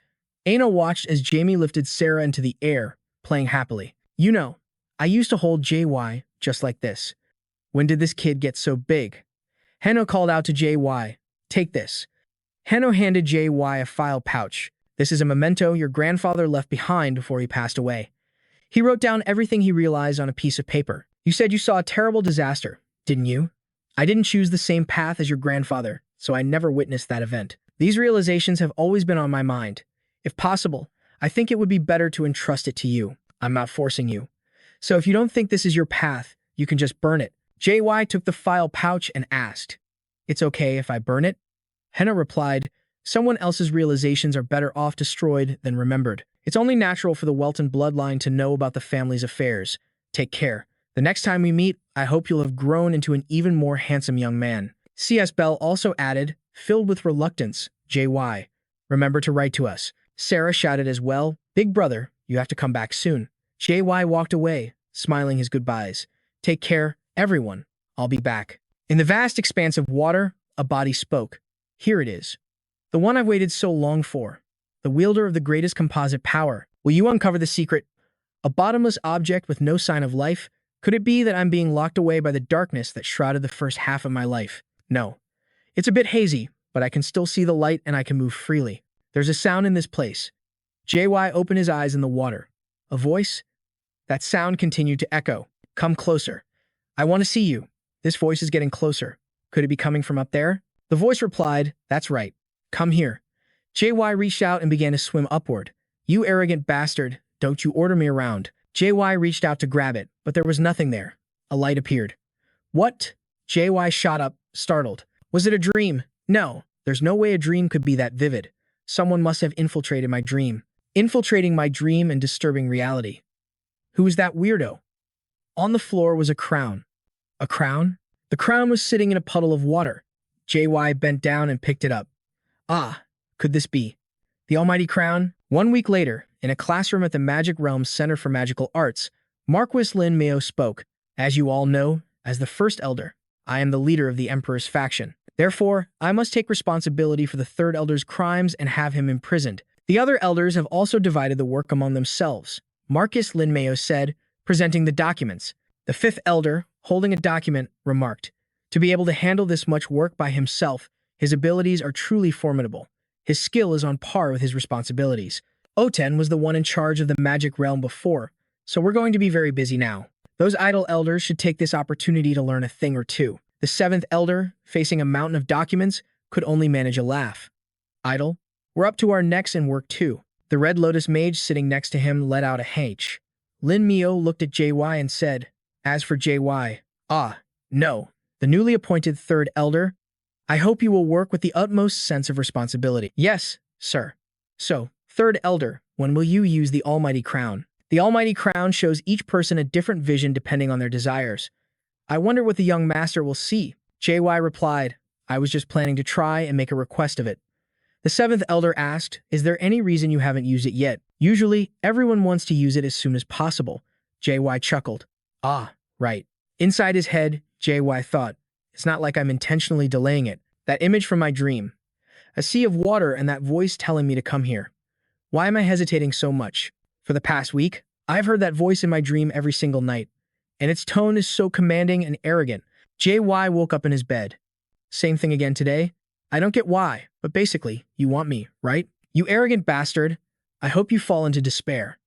Anna watched as Jamie lifted Sarah into the air, playing happily. You know, I used to hold JY just like this. When did this kid get so big? Heno called out to JY. Take this. Heno handed JY a file pouch. This is a memento your grandfather left behind before he passed away. He wrote down everything he realized on a piece of paper. You said you saw a terrible disaster, didn't you? I didn't choose the same path as your grandfather, so I never witnessed that event. These realizations have always been on my mind. If possible, I think it would be better to entrust it to you. I'm not forcing you. So if you don't think this is your path, you can just burn it. JY took the file pouch and asked, It's okay if I burn it? Henna replied, Someone else's realizations are better off destroyed than remembered. It's only natural for the Welton bloodline to know about the family's affairs. Take care. The next time we meet, I hope you'll have grown into an even more handsome young man. C.S. Bell also added, filled with reluctance, JY. Remember to write to us. Sarah shouted as well, Big brother, you have to come back soon. JY walked away, smiling his goodbyes. Take care, everyone. I'll be back. In the vast expanse of water, a body spoke. Here it is. The one I've waited so long for. The wielder of the greatest composite power. Will you uncover the secret? A bottomless object with no sign of life? Could it be that I'm being locked away by the darkness that shrouded the first half of my life? No. It's a bit hazy, but I can still see the light and I can move freely. There's a sound in this place. JY opened his eyes in the water. A voice? That sound continued to echo. Come closer. I want to see you. This voice is getting closer. Could it be coming from up there? The voice replied, That's right. Come here. JY reached out and began to swim upward. You arrogant bastard, don't you order me around. JY reached out to grab it, but there was nothing there. A light appeared. What? JY shot up, startled. Was it a dream? No, there's no way a dream could be that vivid. Someone must have infiltrated my dream. Infiltrating my dream and disturbing reality. Who was that weirdo? On the floor was a crown. A crown? The crown was sitting in a puddle of water. JY bent down and picked it up. Ah, could this be the almighty crown? 1 week later, in a classroom at the Magic Realm's Center for Magical Arts, Marquis Lin Meo spoke. As you all know, as the first elder, I am the leader of the Emperor's faction. Therefore, I must take responsibility for the third elder's crimes and have him imprisoned. The other elders have also divided the work among themselves, Marquis Lin Meo said, presenting the documents. The fifth elder, holding a document, remarked, To be able to handle this much work by himself, his abilities are truly formidable. His skill is on par with his responsibilities. Oten was the one in charge of the Magic Realm before, so we're going to be very busy now. Those idle elders should take this opportunity to learn a thing or two. The seventh elder, facing a mountain of documents, could only manage a laugh. Idle? We're up to our necks in work too. The Red Lotus Mage sitting next to him let out a H. Lin Meo looked at JY and said, As for JY, no. The newly appointed third elder, I hope you will work with the utmost sense of responsibility. Yes, sir. So, Third Elder, when will you use the Almighty Crown? The Almighty Crown shows each person a different vision depending on their desires. I wonder what the young master will see. JY replied, I was just planning to try and make a request of it. The seventh elder asked, is there any reason you haven't used it yet? Usually, everyone wants to use it as soon as possible. JY chuckled. Ah, right. Inside his head, JY thought, it's not like I'm intentionally delaying it. That image from my dream. A sea of water and that voice telling me to come here. Why am I hesitating so much? For the past week, I've heard that voice in my dream every single night, and its tone is so commanding and arrogant. JY woke up in his bed. Same thing again today? I don't get why, but basically, you want me, right? You arrogant bastard. I hope you fall into despair.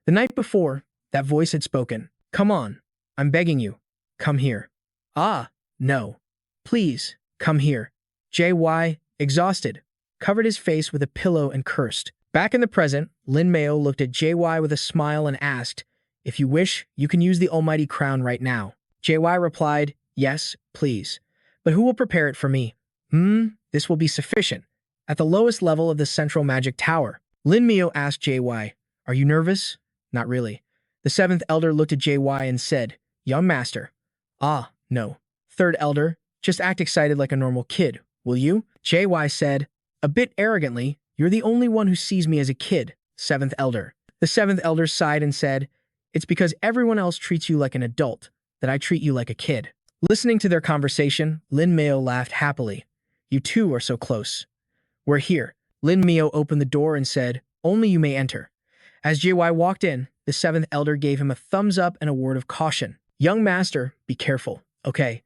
The night before, that voice had spoken. Come on, I'm begging you. Come here. Ah, no. Please, come here. JY, exhausted, covered his face with a pillow and cursed. Back in the present, Lin Meo looked at JY with a smile and asked, if you wish, you can use the Almighty Crown right now. JY replied, yes, please. But who will prepare it for me? This will be sufficient. At the lowest level of the central magic tower. Lin Meo asked JY, are you nervous? Not really. The seventh elder looked at JY and said, young master. Ah, no. Third elder, just act excited like a normal kid, will you? JY said, a bit arrogantly, you're the only one who sees me as a kid, seventh elder. The seventh elder sighed and said, it's because everyone else treats you like an adult, that I treat you like a kid. Listening to their conversation, Lin Meo laughed happily. You two are so close. We're here. Lin Meo opened the door and said, only you may enter. As JY walked in, the seventh elder gave him a thumbs up and a word of caution. Young master, be careful, okay?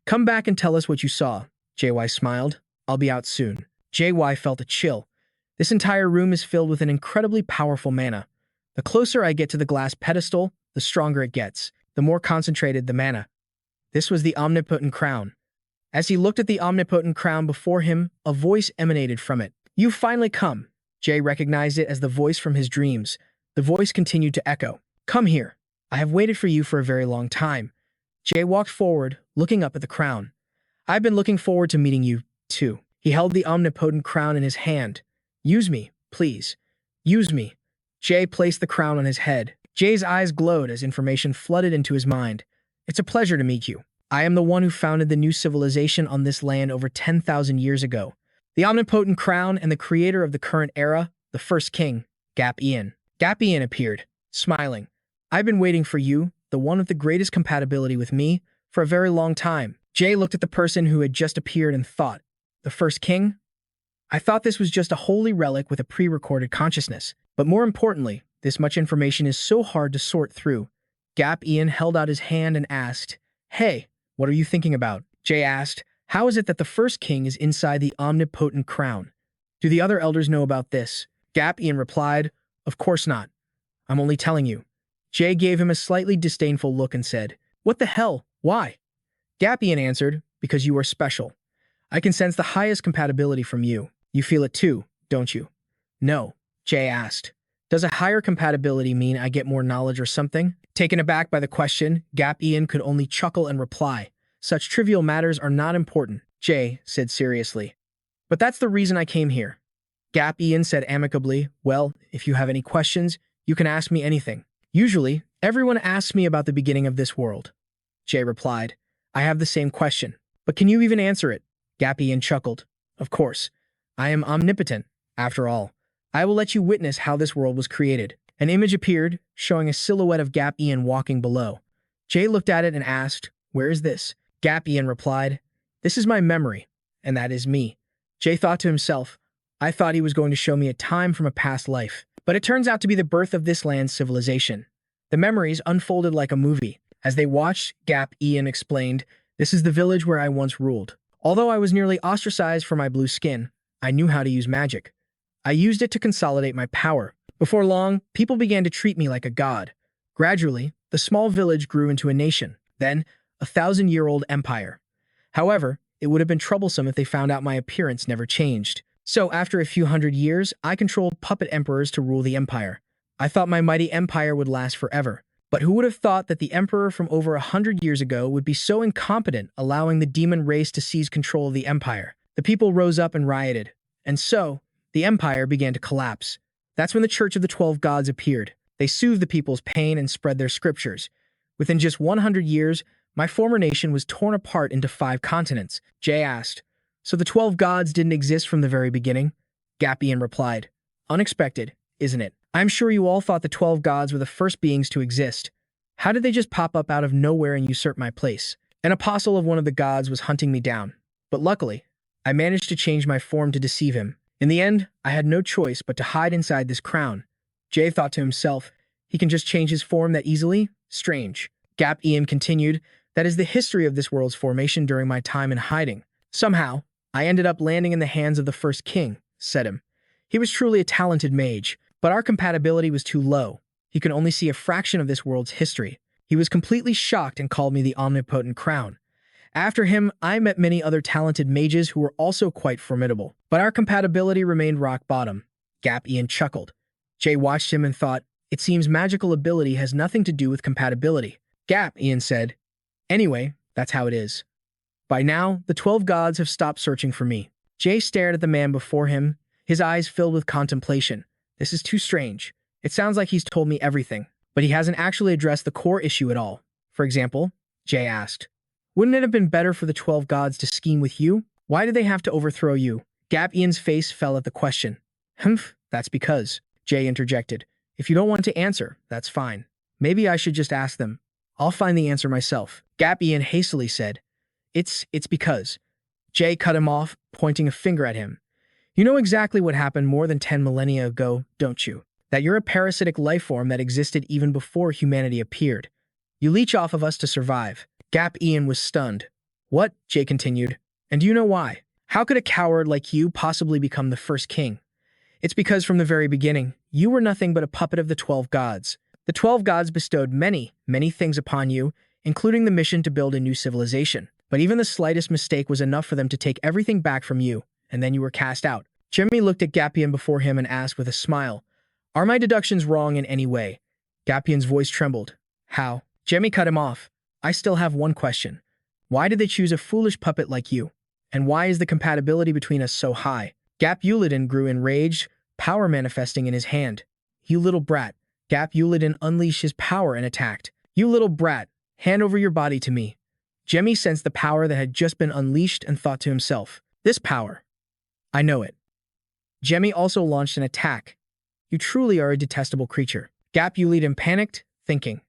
Come back and tell us what you saw. JY smiled. I'll be out soon. JY felt a chill. This entire room is filled with an incredibly powerful mana. The closer I get to the glass pedestal, the stronger it gets, the more concentrated the mana. This was the omnipotent crown. As he looked at the omnipotent crown before him, a voice emanated from it. You've finally come. Jay recognized it as the voice from his dreams. The voice continued to echo. Come here. I have waited for you for a very long time. Jay walked forward, looking up at the crown. I've been looking forward to meeting you, too. He held the omnipotent crown in his hand. Use me, please. Use me. Jay placed the crown on his head. Jay's eyes glowed as information flooded into his mind. It's a pleasure to meet you. I am the one who founded the new civilization on this land over 10,000 years ago. The omnipotent crown and the creator of the current era, the first king, Gap Ian. Gap Ian appeared, smiling. I've been waiting for you, the one with the greatest compatibility with me, for a very long time. Jay looked at the person who had just appeared and thought, the first king? I thought this was just a holy relic with a pre-recorded consciousness. But more importantly, this much information is so hard to sort through. Gap Ian held out his hand and asked, Hey, what are you thinking about? Jay asked, How is it that the first king is inside the omnipotent crown? Do the other elders know about this? Gap Ian replied, Of course not. I'm only telling you. Jay gave him a slightly disdainful look and said, What the hell? Why? Gap Ian answered, Because you are special. I can sense the highest compatibility from you. You feel it too, don't you? No, Jay asked. Does a higher compatibility mean I get more knowledge or something? Taken aback by the question, Gap Ian could only chuckle and reply, Such trivial matters are not important, Jay said seriously. But that's the reason I came here. Gap Ian said amicably, Well, if you have any questions, you can ask me anything. Usually, everyone asks me about the beginning of this world. Jay replied, I have the same question. But can you even answer it? Gap Ian chuckled. Of course. I am omnipotent, after all. I will let you witness how this world was created. An image appeared, showing a silhouette of Gap Ian walking below. Jay looked at it and asked, Where is this? Gap Ian replied, This is my memory, and that is me. Jay thought to himself, I thought he was going to show me a time from a past life, but it turns out to be the birth of this land's civilization. The memories unfolded like a movie. As they watched, Gap Ian explained, This is the village where I once ruled. Although I was nearly ostracized for my blue skin, I knew how to use magic. I used it to consolidate my power. Before long, people began to treat me like a god. Gradually, the small village grew into a nation, then a 1,000-year-old empire. However, it would have been troublesome if they found out my appearance never changed. So after a few hundred years, I controlled puppet emperors to rule the empire. I thought my mighty empire would last forever. But who would have thought that the emperor from over 100 years ago would be so incompetent, allowing the demon race to seize control of the empire? The people rose up and rioted. And so, the empire began to collapse. That's when the Church of the 12 Gods appeared. They soothed the people's pain and spread their scriptures. Within just 100 years, my former nation was torn apart into 5 continents. Jay asked, "So the 12 gods didn't exist from the very beginning?" Gapian replied, "Unexpected, isn't it? I'm sure you all thought the 12 gods were the first beings to exist. How did they just pop up out of nowhere and usurp my place? An apostle of one of the gods was hunting me down. But luckily, I managed to change my form to deceive him. In the end, I had no choice but to hide inside this crown." Jay thought to himself, he can just change his form that easily? Strange. Gap Ian continued, "That is the history of this world's formation during my time in hiding. Somehow, I ended up landing in the hands of the first king," said him. He was truly a talented mage, but our compatibility was too low. He could only see a fraction of this world's history. He was completely shocked and called me the omnipotent crown. After him, I met many other talented mages who were also quite formidable, but our compatibility remained rock bottom. Gap Ian chuckled. Jay watched him and thought, it seems magical ability has nothing to do with compatibility. Gap Ian said, "Anyway, that's how it is." By now, the 12 gods have stopped searching for me. Jay stared at the man before him, his eyes filled with contemplation. This is too strange. It sounds like he's told me everything, but he hasn't actually addressed the core issue at all. For example, Jay asked, "Wouldn't it have been better for the 12 gods to scheme with you? Why did they have to overthrow you?" Gap Ian's face fell at the question. "Humph, that's because," Jay interjected. "If you don't want to answer, that's fine. Maybe I should just ask them. I'll find the answer myself." Gap Ian hastily said, It's because." Jay cut him off, pointing a finger at him. "You know exactly what happened more than 10 millennia ago, don't you? That you're a parasitic life form that existed even before humanity appeared. You leech off of us to survive." Gap Ian was stunned. "What?" Jay continued. "And do you know why? How could a coward like you possibly become the first king? It's because from the very beginning, you were nothing but a puppet of the 12 gods. The 12 gods bestowed many, many things upon you, including the mission to build a new civilization. But even the slightest mistake was enough for them to take everything back from you, and then you were cast out." Jimmy looked at Gapian before him and asked with a smile, "Are my deductions wrong in any way?" Gapian's voice trembled. "How?" Jimmy cut him off. "I still have one question. Why did they choose a foolish puppet like you? And why is the compatibility between us so high?" Gap Uladin grew enraged, power manifesting in his hand. "You little brat." Gap Uladin unleashed his power and attacked. "You little brat, hand over your body to me." Jemmy sensed the power that had just been unleashed and thought to himself, "This power. I know it." Jemmy also launched an attack. "You truly are a detestable creature." Gap Uladin panicked, thinking,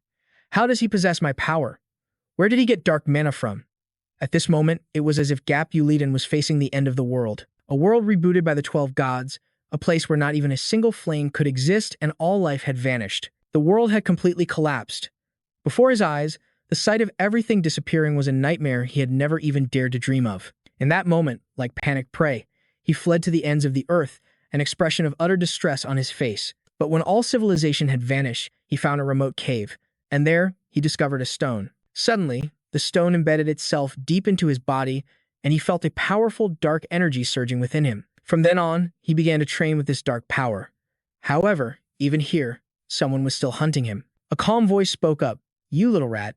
"How does he possess my power? Where did he get dark mana from?" At this moment, it was as if Gap Uladin was facing the end of the world. A world rebooted by the 12 gods, a place where not even a single flame could exist and all life had vanished. The world had completely collapsed. Before his eyes, the sight of everything disappearing was a nightmare he had never even dared to dream of. In that moment, like panicked prey, he fled to the ends of the earth, an expression of utter distress on his face. But when all civilization had vanished, he found a remote cave, and there he discovered a stone. Suddenly, the stone embedded itself deep into his body, and he felt a powerful dark energy surging within him. From then on, he began to train with this dark power. However, even here, someone was still hunting him. A calm voice spoke up, "You little rat.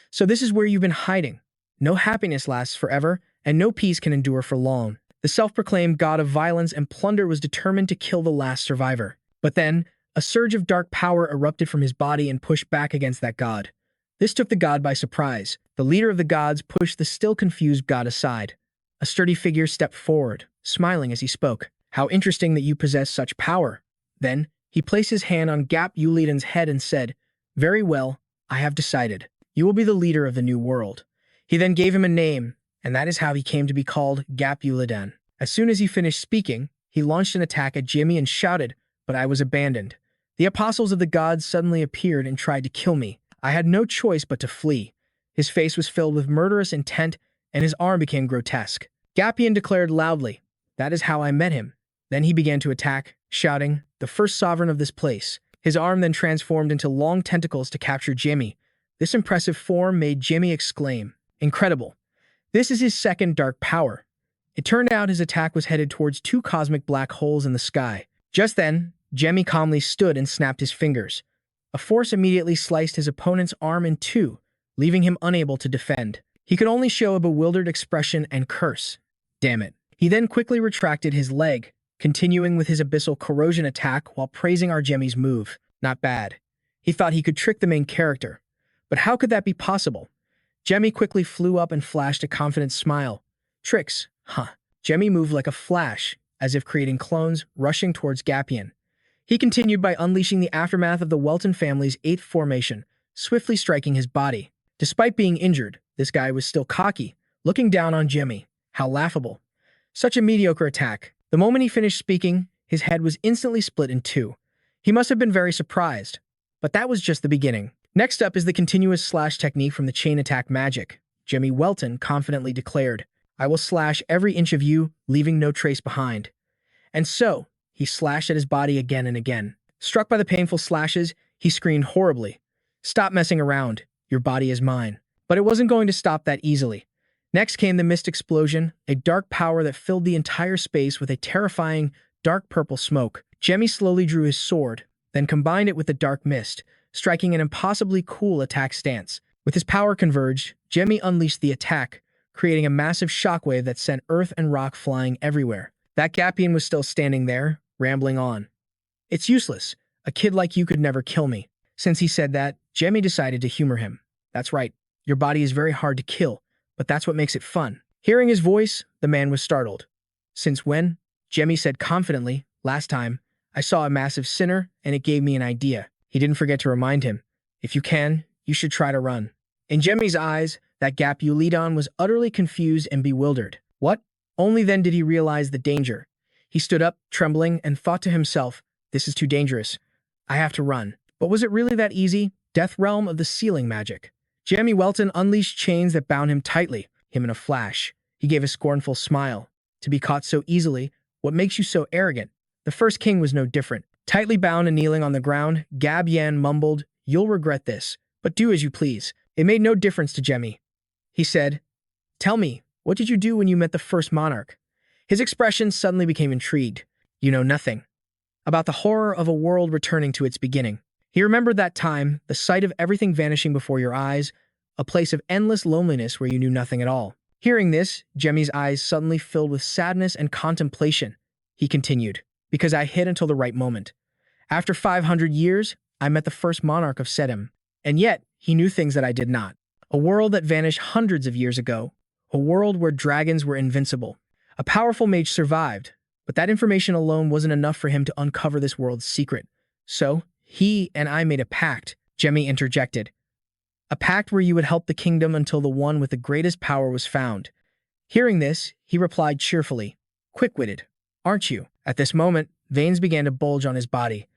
So this is where you've been hiding. No happiness lasts forever, and no peace can endure for long." The self-proclaimed god of violence and plunder was determined to kill the last survivor. But then, a surge of dark power erupted from his body and pushed back against that god. This took the god by surprise. The leader of the gods pushed the still confused god aside. A sturdy figure stepped forward, smiling as he spoke. "How interesting that you possess such power." Then, he placed his hand on Gap Uladin's head and said, "Very well, I have decided. You will be the leader of the new world." He then gave him a name, and that is how he came to be called Gap Uladin. As soon as he finished speaking, he launched an attack at Jimmy and shouted, "But I was abandoned. The apostles of the gods suddenly appeared and tried to kill me. I had no choice but to flee." His face was filled with murderous intent, and his arm became grotesque. Gapian declared loudly, "That is how I met him." Then he began to attack, shouting, "The first sovereign of this place." His arm then transformed into long tentacles to capture Jimmy. This impressive form made Jimmy exclaim, "Incredible. This is his second dark power." It turned out his attack was headed towards 2 cosmic black holes in the sky. Just then, Jimmy calmly stood and snapped his fingers. A force immediately sliced his opponent's arm in 2, leaving him unable to defend. He could only show a bewildered expression and curse. "Damn it." He then quickly retracted his leg, continuing with his abyssal corrosion attack while praising our Jemmy's move. Not bad. He thought he could trick the main character. But how could that be possible? Jemmy quickly flew up and flashed a confident smile. Tricks, huh? Jemmy moved like a flash, as if creating clones, rushing towards Gapian. He continued by unleashing the aftermath of the Welton family's 8th formation, swiftly striking his body. Despite being injured, this guy was still cocky, looking down on Jemmy. How laughable. Such a mediocre attack. The moment he finished speaking, his head was instantly split in two. He must have been very surprised. But that was just the beginning. Next up is the continuous slash technique from the chain attack magic. Jamie Welton confidently declared, "I will slash every inch of you, leaving no trace behind." And so, he slashed at his body again and again. Struck by the painful slashes, he screamed horribly, "Stop messing around. Your body is mine." But it wasn't going to stop that easily. Next came the mist explosion, a dark power that filled the entire space with a terrifying, dark purple smoke. Jemmy slowly drew his sword, then combined it with the dark mist, striking an impossibly cool attack stance. With his power converged, Jemmy unleashed the attack, creating a massive shockwave that sent earth and rock flying everywhere. That Gapian was still standing there, rambling on. "It's useless. A kid like you could never kill me." Since he said that, Jemmy decided to humor him. "That's right. Your body is very hard to kill, but that's what makes it fun." Hearing his voice, the man was startled. "Since when?" Jemmy said confidently. "Last time, I saw a massive sinner, and it gave me an idea." He didn't forget to remind him, "If you can, you should try to run." In Jemmy's eyes, that Gapulidon was utterly confused and bewildered. What? Only then did he realize the danger. He stood up, trembling, and thought to himself, "This is too dangerous. I have to run." But was it really that easy? Death realm of the ceiling magic. Jamie Welton unleashed chains that bound him tightly, him in a flash. He gave a scornful smile. "To be caught so easily, what makes you so arrogant?" The first king was no different. Tightly bound and kneeling on the ground, Gab Yan mumbled, "You'll regret this, but do as you please." It made no difference to Jemmy. He said, "Tell me, what did you do when you met the first monarch?" His expression suddenly became intrigued. "You know nothing." About the horror of a world returning to its beginning. He remembered that time, the sight of everything vanishing before your eyes, a place of endless loneliness where you knew nothing at all. Hearing this, Jemmy's eyes suddenly filled with sadness and contemplation. He continued, "Because I hid until the right moment. After 500 years, I met the first monarch of Sedum. And yet, he knew things that I did not. A world that vanished hundreds of years ago. A world where dragons were invincible. A powerful mage survived, but that information alone wasn't enough for him to uncover this world's secret. So, he and I made a pact," Jemmy interjected. "A pact where you would help the kingdom until the one with the greatest power was found." Hearing this, he replied cheerfully, "Quick-witted, aren't you?" At this moment, veins began to bulge on his body.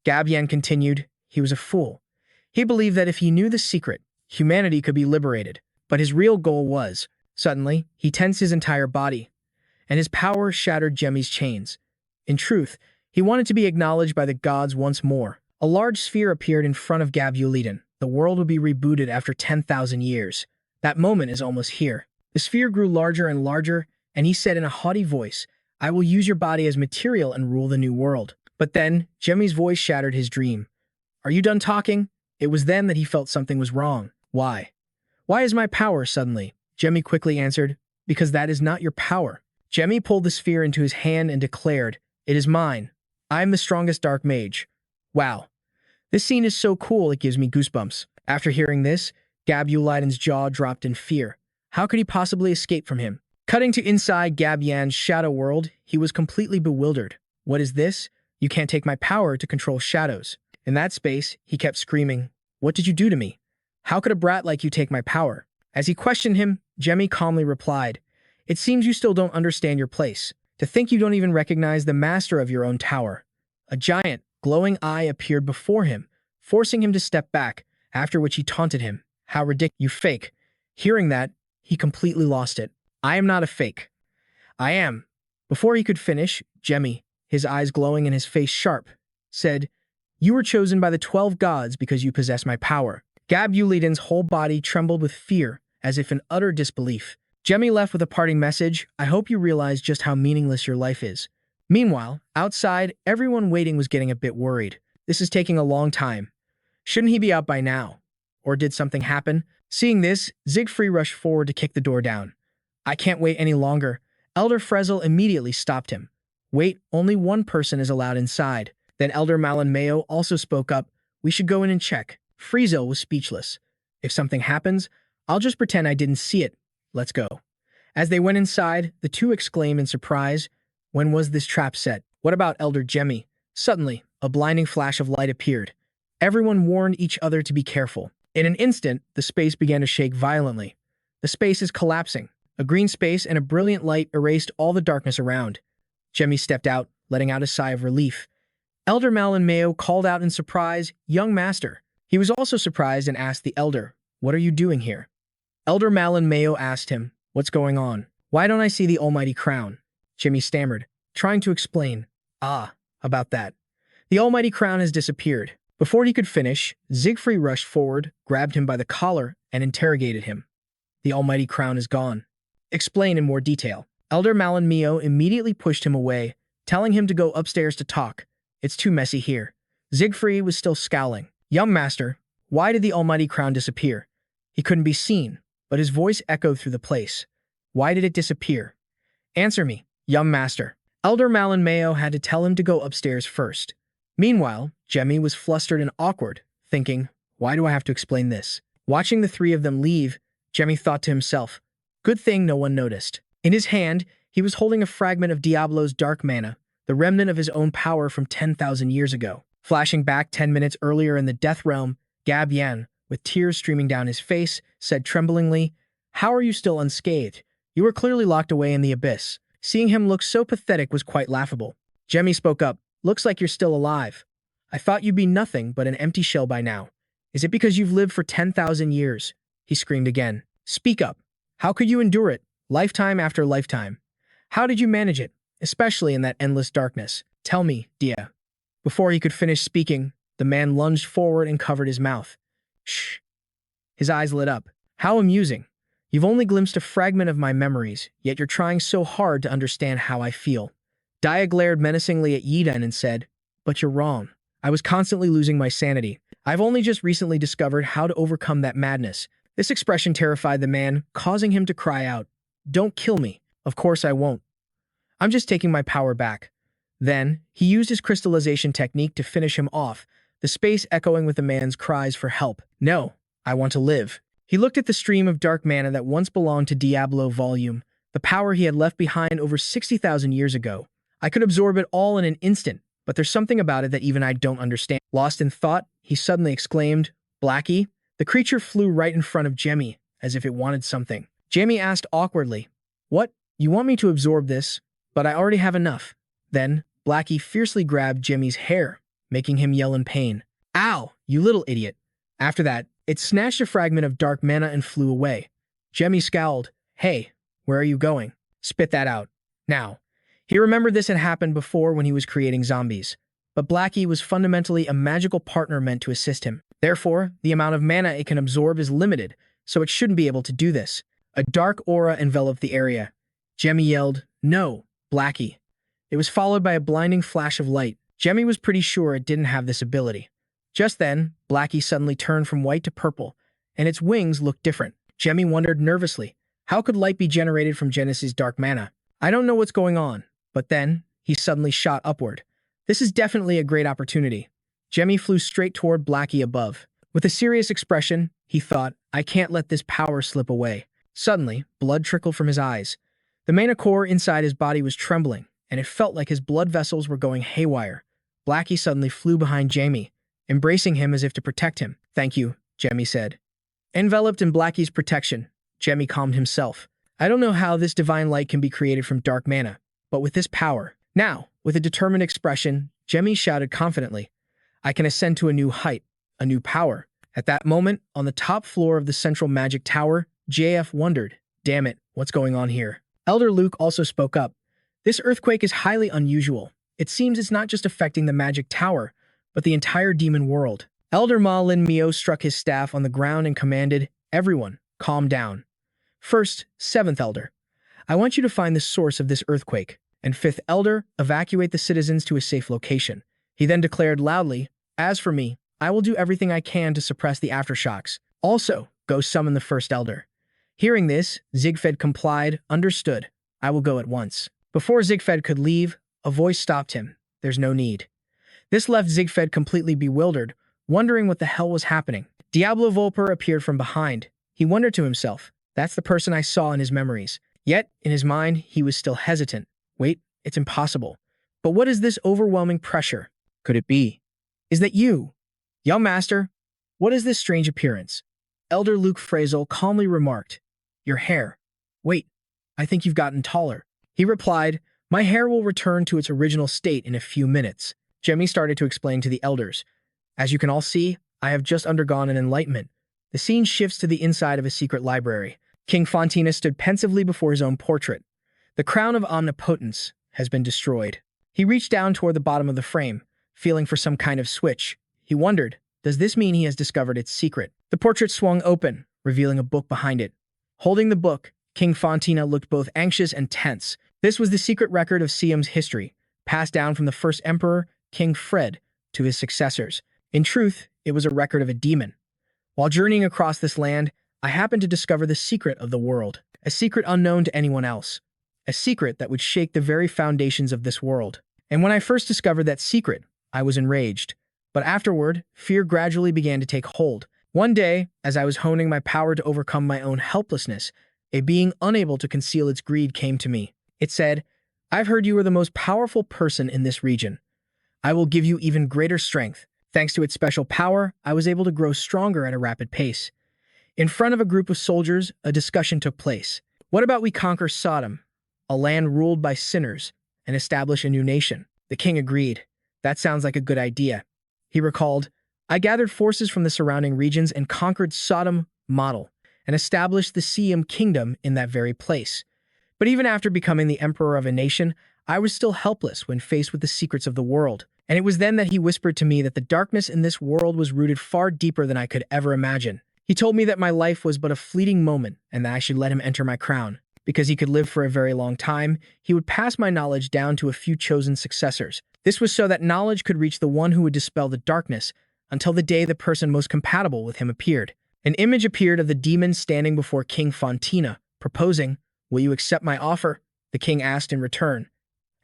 Gabyan continued, "He was a fool. He believed that if he knew the secret, humanity could be liberated. But his real goal was..." Suddenly, he tensed his entire body, and his power shattered Jemmy's chains. In truth, he wanted to be acknowledged by the gods once more. A large sphere appeared in front of Gabulidon. The world would be rebooted after 10,000 years. That moment is almost here. The sphere grew larger and larger, and he said in a haughty voice, "I will use your body as material and rule the new world." But then, Jemmy's voice shattered his dream. "Are you done talking?" It was then that he felt something was wrong. "Why? Why is my power suddenly?" Jemmy quickly answered, "Because that is not your power." Jemmy pulled the sphere into his hand and declared, "It is mine. I am the strongest dark mage." Wow. This scene is so cool it gives me goosebumps. After hearing this, Gabulidon's jaw dropped in fear. How could he possibly escape from him? Cutting to inside Gabyan's shadow world, he was completely bewildered. "What is this? You can't take my power to control shadows." In that space, he kept screaming, "What did you do to me? How could a brat like you take my power?" As he questioned him, Jemmy calmly replied, "It seems you still don't understand your place. To think you don't even recognize the master of your own tower." A giant, glowing eye appeared before him, forcing him to step back, after which he taunted him. "How ridiculous, you fake." Hearing that, he completely lost it. "I am not a fake. I am." Before he could finish, Jemmy, his eyes glowing and his face sharp, said, "You were chosen by the 12 gods because you possess my power." Gabulidon's whole body trembled with fear, as if in utter disbelief. Jemmy left with a parting message, "I hope you realize just how meaningless your life is." Meanwhile, outside, everyone waiting was getting a bit worried. This is taking a long time. Shouldn't he be out by now? Or did something happen? Seeing this, Siegfried rushed forward to kick the door down. "I can't wait any longer." Elder Frezel immediately stopped him. Wait, only one person is allowed inside. Then Elder Malin Mayo also spoke up. We should go in and check. Friesel was speechless. If something happens, I'll just pretend I didn't see it. Let's go. As they went inside, the two exclaimed in surprise, when was this trap set? What about Elder Jemmy? Suddenly, a blinding flash of light appeared. Everyone warned each other to be careful. In an instant, the space began to shake violently. The space is collapsing. A green space and a brilliant light erased all the darkness around. Jemmy stepped out, letting out a sigh of relief. Elder Malin Mayo called out in surprise, "Young Master." He was also surprised and asked the Elder, "What are you doing here?" Elder Malin Mayo asked him, "What's going on? Why don't I see the almighty crown?" Jimmy stammered, trying to explain. About that. The almighty crown has disappeared. Before he could finish, Siegfried rushed forward, grabbed him by the collar, and interrogated him. The almighty crown is gone. Explain in more detail. Elder Malin Mayo immediately pushed him away, telling him to go upstairs to talk. It's too messy here. Siegfried was still scowling. Young Master, why did the almighty crown disappear? He couldn't be seen, but his voice echoed through the place. Why did it disappear? Answer me, young Master. Elder Malin Mayo had to tell him to go upstairs first. Meanwhile, Jemmy was flustered and awkward, thinking, why do I have to explain this? Watching the three of them leave, Jemmy thought to himself, good thing no one noticed. In his hand, he was holding a fragment of Diablo's dark mana, the remnant of his own power from 10,000 years ago. Flashing back 10 minutes earlier in the Death Realm, Gab Yan, with tears streaming down his face, said tremblingly, how are you still unscathed? You were clearly locked away in the abyss. Seeing him look so pathetic was quite laughable. Jemmy spoke up, looks like you're still alive. I thought you'd be nothing but an empty shell by now. Is it because you've lived for 10,000 years? He screamed again. Speak up. How could you endure it? Lifetime after lifetime. How did you manage it? Especially in that endless darkness. Tell me, Dia. Before he could finish speaking, the man lunged forward and covered his mouth. Shh. His eyes lit up. How amusing. You've only glimpsed a fragment of my memories, yet you're trying so hard to understand how I feel. Dia glared menacingly at Yiden and said, but you're wrong. I was constantly losing my sanity. I've only just recently discovered how to overcome that madness. This expression terrified the man, causing him to cry out, don't kill me. Of course I won't. I'm just taking my power back. Then, he used his crystallization technique to finish him off, the space echoing with the man's cries for help. No, I want to live. He looked at the stream of dark mana that once belonged to Diablo Volume, the power he had left behind over 60,000 years ago. I could absorb it all in an instant, but there's something about it that even I don't understand. Lost in thought, he suddenly exclaimed, Blackie? The creature flew right in front of Jemmy, as if it wanted something. Jemmy asked awkwardly, what? You want me to absorb this? But I already have enough. Then, Blackie fiercely grabbed Jemmy's hair, making him yell in pain. Ow, you little idiot. After that, it snatched a fragment of dark mana and flew away. Jemmy scowled. Hey, where are you going? Spit that out. Now. He remembered this had happened before when he was creating zombies. But Blackie was fundamentally a magical partner meant to assist him. Therefore, the amount of mana it can absorb is limited, so it shouldn't be able to do this. A dark aura enveloped the area. Jemmy yelled, no, Blackie. It was followed by a blinding flash of light. Jemmy was pretty sure it didn't have this ability. Just then, Blackie suddenly turned from white to purple, and its wings looked different. Jemmy wondered nervously, how could light be generated from Genesis' dark mana? I don't know what's going on, but then, he suddenly shot upward. This is definitely a great opportunity. Jemmy flew straight toward Blackie above. With a serious expression, he thought, I can't let this power slip away. Suddenly, blood trickled from his eyes. The mana core inside his body was trembling, and it felt like his blood vessels were going haywire. Blackie suddenly flew behind Jamie, embracing him as if to protect him. Thank you, Jemmy said. Enveloped in Blackie's protection, Jemmy calmed himself. I don't know how this divine light can be created from dark mana, but with this power. Now, with a determined expression, Jemmy shouted confidently, I can ascend to a new height, a new power. At that moment, on the top floor of the central magic tower, JF wondered, damn it, what's going on here? Elder Luke also spoke up. This earthquake is highly unusual. It seems it's not just affecting the magic tower, but the entire demon world. Elder Ma Lin Mio struck his staff on the ground and commanded, everyone, calm down. First, 7th Elder, I want you to find the source of this earthquake, and 5th Elder, evacuate the citizens to a safe location. He then declared loudly, as for me, I will do everything I can to suppress the aftershocks. Also, go summon the 1st Elder. Hearing this, Siegfried complied, understood. I will go at once. Before Siegfried could leave, A voice stopped him. There's no need. This left Ziegfeld completely bewildered, wondering what the hell was happening. Diablo Volpia appeared from behind. He wondered to himself, that's the person I saw in his memories. Yet, in his mind, he was still hesitant. Wait, it's impossible. But what is this overwhelming pressure? Could it be? Is that you? Young master, what is this strange appearance? Elder Luke Frazel calmly remarked. Your hair. Wait, I think you've gotten taller. He replied, my hair will return to its original state in a few minutes. Jemmy started to explain to the elders. As you can all see, I have just undergone an enlightenment. The scene shifts to the inside of a secret library. King Fontina stood pensively before his own portrait. The crown of omnipotence has been destroyed. He reached down toward the bottom of the frame, feeling for some kind of switch. He wondered, does this mean he has discovered its secret? The portrait swung open, revealing a book behind it. Holding the book, King Fontina looked both anxious and tense. This was the secret record of Siam's history, passed down from the first emperor, King Fred, to his successors. In truth, it was a record of a demon. While journeying across this land, I happened to discover the secret of the world, a secret unknown to anyone else, a secret that would shake the very foundations of this world. And when I first discovered that secret, I was enraged. But afterward, fear gradually began to take hold. One day, as I was honing my power to overcome my own helplessness, a being unable to conceal its greed came to me. It said, I've heard you are the most powerful person in this region. I will give you even greater strength. Thanks to its special power, I was able to grow stronger at a rapid pace. In front of a group of soldiers, a discussion took place. What about we conquer Sodom, a land ruled by sinners, and establish a new nation? The king agreed. That sounds like a good idea. He recalled, I gathered forces from the surrounding regions and conquered Sodom model and established the Siam kingdom in that very place. But even after becoming the emperor of a nation, I was still helpless when faced with the secrets of the world. And it was then that he whispered to me that the darkness in this world was rooted far deeper than I could ever imagine. He told me that my life was but a fleeting moment and that I should let him enter my crown. Because he could live for a very long time, he would pass my knowledge down to a few chosen successors. This was so that knowledge could reach the one who would dispel the darkness until the day the person most compatible with him appeared. An image appeared of the demon standing before King Fontina, proposing, will you accept my offer? The king asked in return.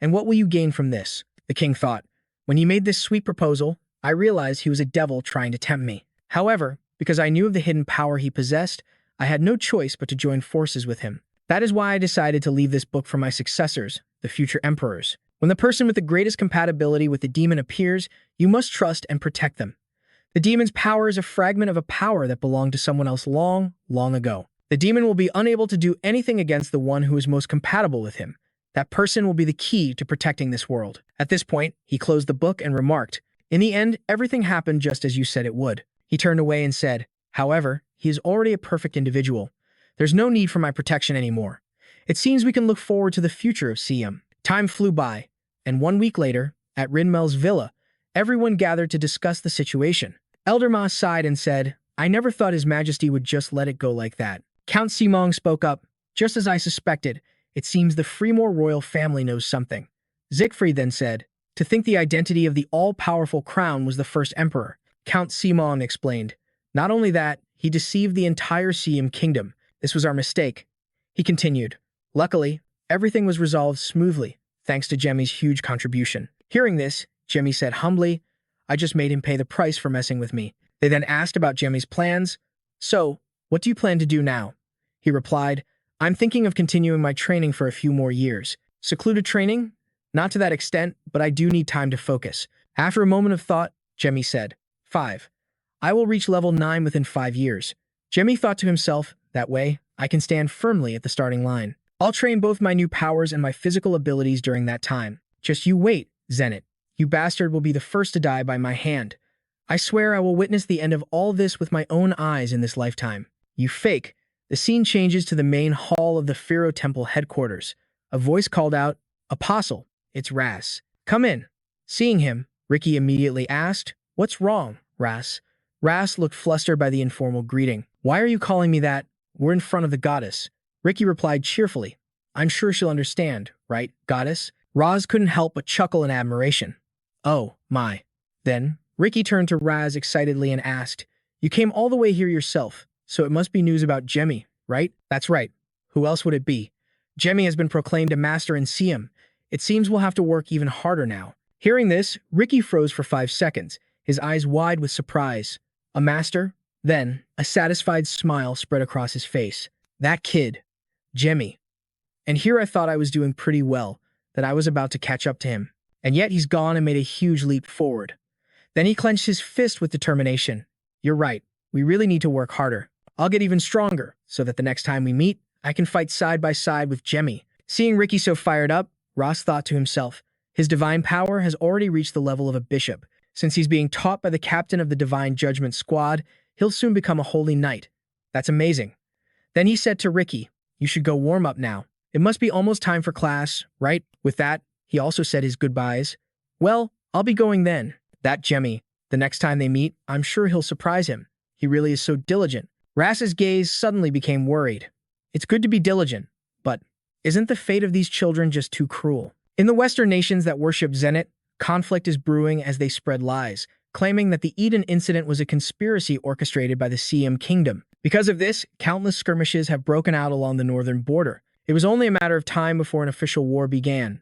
And what will you gain from this? The king thought. When he made this sweet proposal, I realized he was a devil trying to tempt me. However, because I knew of the hidden power he possessed, I had no choice but to join forces with him. That is why I decided to leave this book for my successors, the future emperors. When the person with the greatest compatibility with the demon appears, you must trust and protect them. The demon's power is a fragment of a power that belonged to someone else long, long ago. The demon will be unable to do anything against the one who is most compatible with him. That person will be the key to protecting this world. At this point, he closed the book and remarked, in the end, everything happened just as you said it would. He turned away and said, however, he is already a perfect individual. There's no need for my protection anymore. It seems we can look forward to the future of Siam. Time flew by, and 1 week later, at Rinmel's villa, everyone gathered to discuss the situation. Elder Ma sighed and said, I never thought His Majesty would just let it go like that. Count Simong spoke up, just as I suspected. It seems the Fremore royal family knows something. Siegfried then said, to think the identity of the all-powerful crown was the first emperor. Count Simon explained. Not only that, he deceived the entire Siam kingdom. This was our mistake. He continued. Luckily, everything was resolved smoothly, thanks to Jemmy's huge contribution. Hearing this, Jemmy said humbly, I just made him pay the price for messing with me. They then asked about Jemmy's plans. So, what do you plan to do now? He replied, I'm thinking of continuing my training for a few more years. Secluded training? Not to that extent, but I do need time to focus. After a moment of thought, Jemmy said, 5. I will reach level 9 within 5 years. Jemmy thought to himself, that way, I can stand firmly at the starting line. I'll train both my new powers and my physical abilities during that time. Just you wait, Zenit. You bastard will be the first to die by my hand. I swear I will witness the end of all this with my own eyes in this lifetime. You fake. The scene changes to the main hall of the Pharaoh Temple headquarters. A voice called out, Apostle, it's Ras. Come in. Seeing him, Ricky immediately asked, What's wrong, Ras? Ras looked flustered by the informal greeting. Why are you calling me that? We're in front of the goddess. Ricky replied cheerfully, I'm sure she'll understand, right, goddess? Raz couldn't help but chuckle in admiration. Oh, my. Then, Ricky turned to Raz excitedly and asked, You came all the way here yourself, so it must be news about Jemmy, right? That's right. Who else would it be? Jemmy has been proclaimed a master in Siam. It seems we'll have to work even harder now. Hearing this, Ricky froze for 5 seconds, his eyes wide with surprise. A master? Then, a satisfied smile spread across his face. That kid. Jamie. And here I thought I was doing pretty well, that I was about to catch up to him. And yet he's gone and made a huge leap forward. Then he clenched his fist with determination. You're right. We really need to work harder. I'll get even stronger, so that the next time we meet, I can fight side by side with Jamie. Seeing Ricky so fired up, Ross thought to himself, his divine power has already reached the level of a bishop. Since he's being taught by the captain of the Divine Judgment Squad, he'll soon become a holy knight. That's amazing. Then he said to Ricky, you should go warm up now. It must be almost time for class, right? With that, he also said his goodbyes. Well, I'll be going then. That Jamie. The next time they meet, I'm sure he'll surprise him. He really is so diligent. Rass's gaze suddenly became worried. It's good to be diligent, but isn't the fate of these children just too cruel? In the Western nations that worship Zenit, conflict is brewing as they spread lies, claiming that the Eden incident was a conspiracy orchestrated by the CM Kingdom. Because of this, countless skirmishes have broken out along the northern border. It was only a matter of time before an official war began.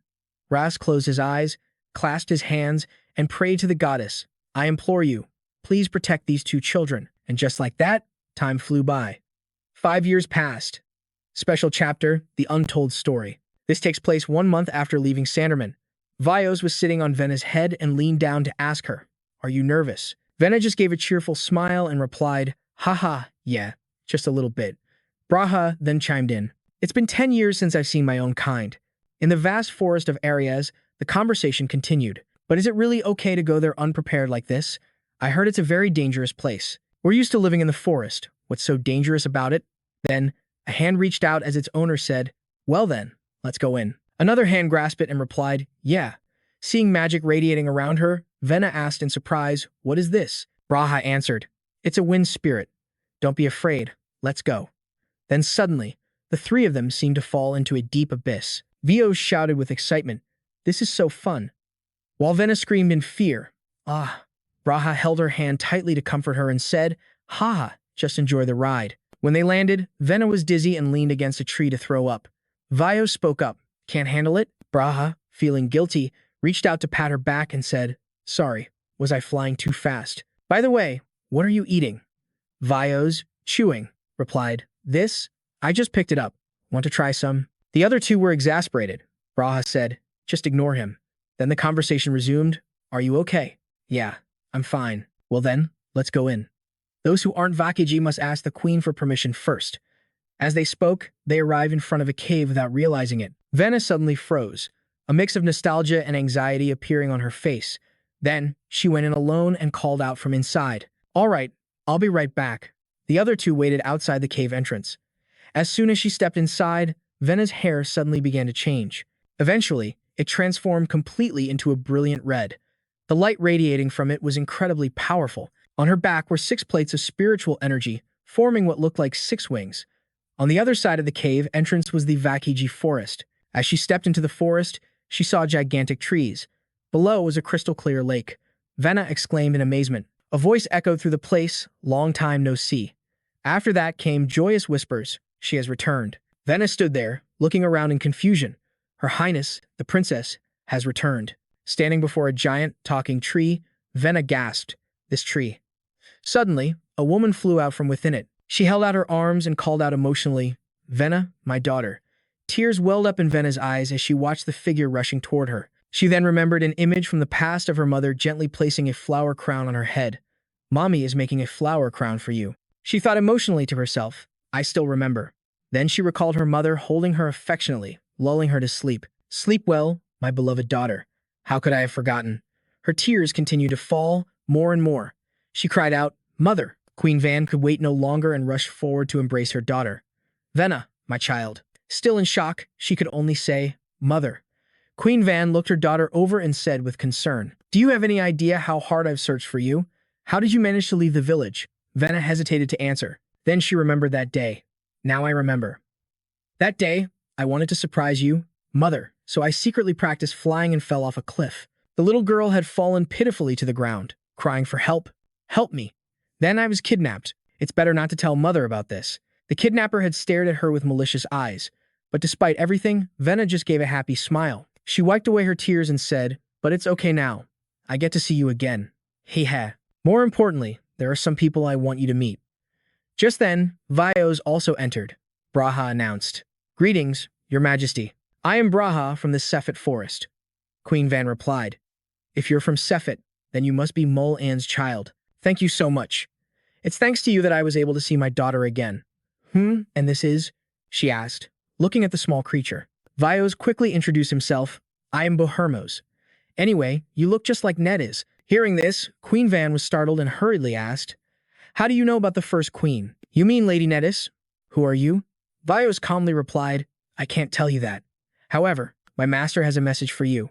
Rass closed his eyes, clasped his hands, and prayed to the goddess. I implore you, please protect these two children. And just like that, time flew by. 5 years passed. Special chapter, The Untold Story. This takes place 1 month after leaving Sanderman. Vios was sitting on Vena's head and leaned down to ask her, are you nervous? Vena just gave a cheerful smile and replied, haha, yeah, just a little bit. Braha then chimed in. It's been 10 years since I've seen my own kind. In the vast forest of Arias, the conversation continued. But is it really okay to go there unprepared like this? I heard it's a very dangerous place. We're used to living in the forest. What's so dangerous about it? Then, a hand reached out as its owner said, well then, let's go in. Another hand grasped it and replied, yeah. Seeing magic radiating around her, Vena asked in surprise, what is this? Braha answered, it's a wind spirit. Don't be afraid. Let's go. Then suddenly, the three of them seemed to fall into a deep abyss. Vios shouted with excitement, this is so fun. While Vena screamed in fear, ah. Braha held her hand tightly to comfort her and said, ha, just enjoy the ride. When they landed, Vena was dizzy and leaned against a tree to throw up. Vios spoke up, can't handle it? Braha, feeling guilty, reached out to pat her back and said, sorry, was I flying too fast? By the way, what are you eating? Vios, chewing, replied, this? I just picked it up. Want to try some? The other two were exasperated. Braha said, just ignore him. Then the conversation resumed, are you okay? Yeah, I'm fine. Well then, let's go in. Those who aren't Vakiji must ask the queen for permission first. As they spoke, they arrived in front of a cave without realizing it. Vena suddenly froze, a mix of nostalgia and anxiety appearing on her face. Then, she went in alone and called out from inside. All right, I'll be right back. The other two waited outside the cave entrance. As soon as she stepped inside, Vena's hair suddenly began to change. Eventually, it transformed completely into a brilliant red. The light radiating from it was incredibly powerful. On her back were 6 plates of spiritual energy, forming what looked like 6 wings. On the other side of the cave entrance was the Vakiji forest. As she stepped into the forest, she saw gigantic trees. Below was a crystal-clear lake. Vena exclaimed in amazement. A voice echoed through the place, long time no see. After that came joyous whispers, she has returned. Vena stood there, looking around in confusion. Her Highness, the princess, has returned. Standing before a giant, talking tree, Vena gasped, this tree. Suddenly, a woman flew out from within it. She held out her arms and called out emotionally, Vena, my daughter. Tears welled up in Vena's eyes as she watched the figure rushing toward her. She then remembered an image from the past of her mother gently placing a flower crown on her head. Mommy is making a flower crown for you. She thought emotionally to herself, I still remember. Then she recalled her mother holding her affectionately, lulling her to sleep. Sleep well, my beloved daughter. How could I have forgotten? Her tears continued to fall, more and more. She cried out, Mother! Queen Van could wait no longer and rushed forward to embrace her daughter. Vena, my child. Still in shock, she could only say, Mother. Queen Van looked her daughter over and said with concern, do you have any idea how hard I've searched for you? How did you manage to leave the village? Vena hesitated to answer. Then she remembered that day. Now I remember. That day, I wanted to surprise you, Mother, so I secretly practiced flying and fell off a cliff. The little girl had fallen pitifully to the ground, crying for help. Help me. Then I was kidnapped. It's better not to tell Mother about this. The kidnapper had stared at her with malicious eyes. But despite everything, Vena just gave a happy smile. She wiped away her tears and said, "But it's okay now. I get to see you again. Hey ha. More importantly, there are some people I want you to meet." Just then, Vios also entered. Braha announced, "Greetings, Your Majesty. I am Braha from the Sephet Forest." Queen Van replied, "If you're from Sephet, then you must be Mul An's child. Thank you so much. It's thanks to you that I was able to see my daughter again." "And this is?" she asked, looking at the small creature. Vios quickly introduced himself. "I am Bohermos. Anyway, you look just like Ned is." Hearing this, Queen Van was startled and hurriedly asked, "How do you know about the first queen?" "You mean Lady Nedis? Who are you?" Vios calmly replied, "I can't tell you that. However, my master has a message for you."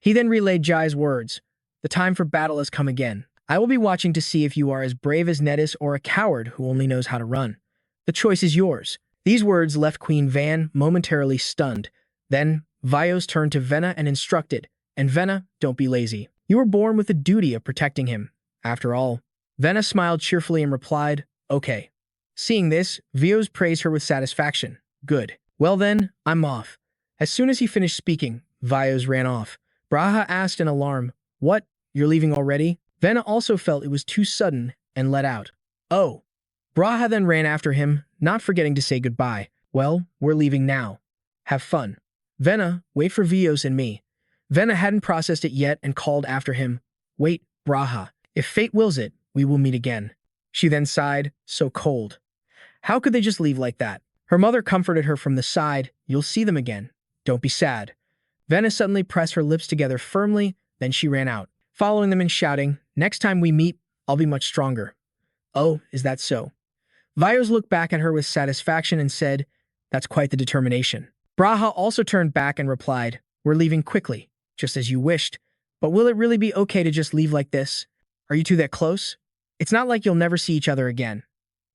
He then relayed Jai's words, "The time for battle has come again. I will be watching to see if you are as brave as Nedis or a coward who only knows how to run. The choice is yours." These words left Queen Van momentarily stunned. Then, Vios turned to Venna and instructed, "And Venna, don't be lazy. You were born with the duty of protecting him. After all." Venna smiled cheerfully and replied, "Okay." Seeing this, Vios praised her with satisfaction. "Good. Well then, I'm off." As soon as he finished speaking, Vios ran off. Braha asked in alarm, "What? You're leaving already?" Venna also felt it was too sudden and let out, "Oh." Braha then ran after him, not forgetting to say goodbye. "Well, we're leaving now. Have fun. Venna, wait for Vios and me." Venna hadn't processed it yet and called after him, "Wait, Braha. If fate wills it, we will meet again." She then sighed, so cold. How could they just leave like that? Her mother comforted her from the side, "You'll see them again. Don't be sad." Venna suddenly pressed her lips together firmly, then she ran out, following them and shouting, "Next time we meet, I'll be much stronger." "Oh, is that so?" Vios looked back at her with satisfaction and said, "That's quite the determination." Braha also turned back and replied, "We're leaving quickly, just as you wished. But will it really be okay to just leave like this? Are you two that close? It's not like you'll never see each other again.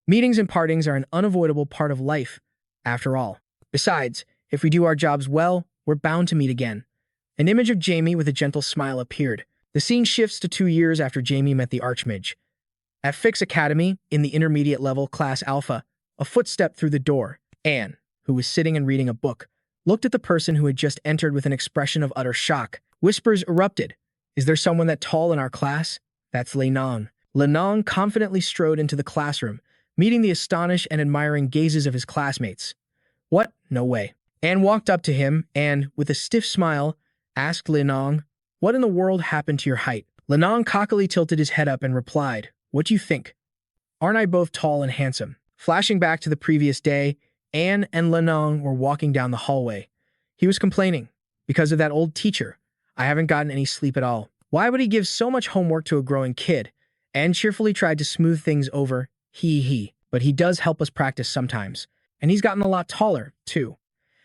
Meetings and partings are an unavoidable part of life, after all. Besides, if we do our jobs well, we're bound to meet again." An image of Jamie with a gentle smile appeared. The scene shifts to 2 years after Jamie met the Archmage. At Fix Academy, in the intermediate level Class Alpha, a footstep through the door. Anne, who was sitting and reading a book, looked at the person who had just entered with an expression of utter shock. Whispers erupted. "Is there someone that tall in our class?" "That's Lenong." Lenong confidently strode into the classroom, meeting the astonished and admiring gazes of his classmates. "What? No way." Anne walked up to him and, with a stiff smile, asked Lenong, "What in the world happened to your height?" Lenong cockily tilted his head up and replied, "What do you think? Aren't I both tall and handsome?" Flashing back to the previous day, Anne and Lenong were walking down the hallway. He was complaining, "Because of that old teacher, I haven't gotten any sleep at all. Why would he give so much homework to a growing kid?" Anne cheerfully tried to smooth things over. But he does help us practice sometimes. And he's gotten a lot taller, too."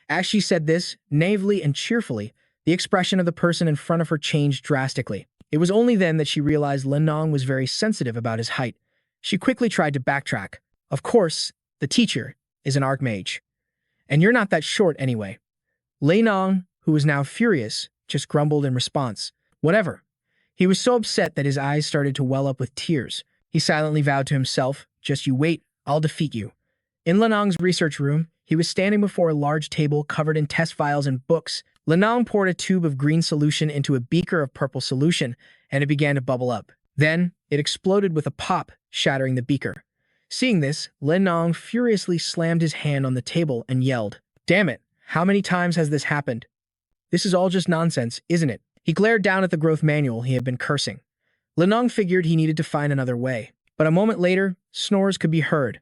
As she said this, naively and cheerfully, the expression of the person in front of her changed drastically. It was only then that she realized Lenong was very sensitive about his height. She quickly tried to backtrack. "Of course, the teacher is an Archmage. And you're not that short anyway." Lenong, who was now furious, just grumbled in response, "Whatever." He was so upset that his eyes started to well up with tears. He silently vowed to himself, "Just you wait, I'll defeat you." In Lenong's research room, he was standing before a large table covered in test files and books. Lenong poured a tube of green solution into a beaker of purple solution, and it began to bubble up. Then, it exploded with a pop, shattering the beaker. Seeing this, Lenong furiously slammed his hand on the table and yelled, "Damn it, how many times has this happened? This is all just nonsense, isn't it?" He glared down at the growth manual he had been cursing. Lenong figured he needed to find another way. But a moment later, snores could be heard.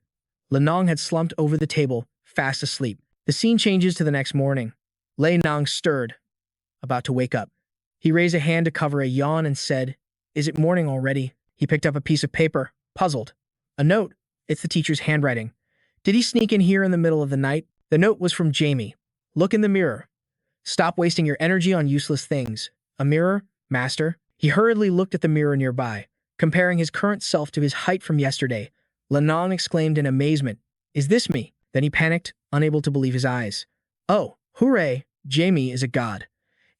Lenong had slumped over the table, fast asleep. The scene changes to the next morning. Lenong stirred, about to wake up. He raised a hand to cover a yawn and said, "Is it morning already?" He picked up a piece of paper, puzzled. A note. It's the teacher's handwriting. Did he sneak in here in the middle of the night? The note was from Jamie. "Look in the mirror. Stop wasting your energy on useless things. A mirror, master." He hurriedly looked at the mirror nearby, comparing his current self to his height from yesterday. Lenong exclaimed in amazement, "Is this me?" Then he panicked, unable to believe his eyes. "Oh, hooray, Jamie is a god."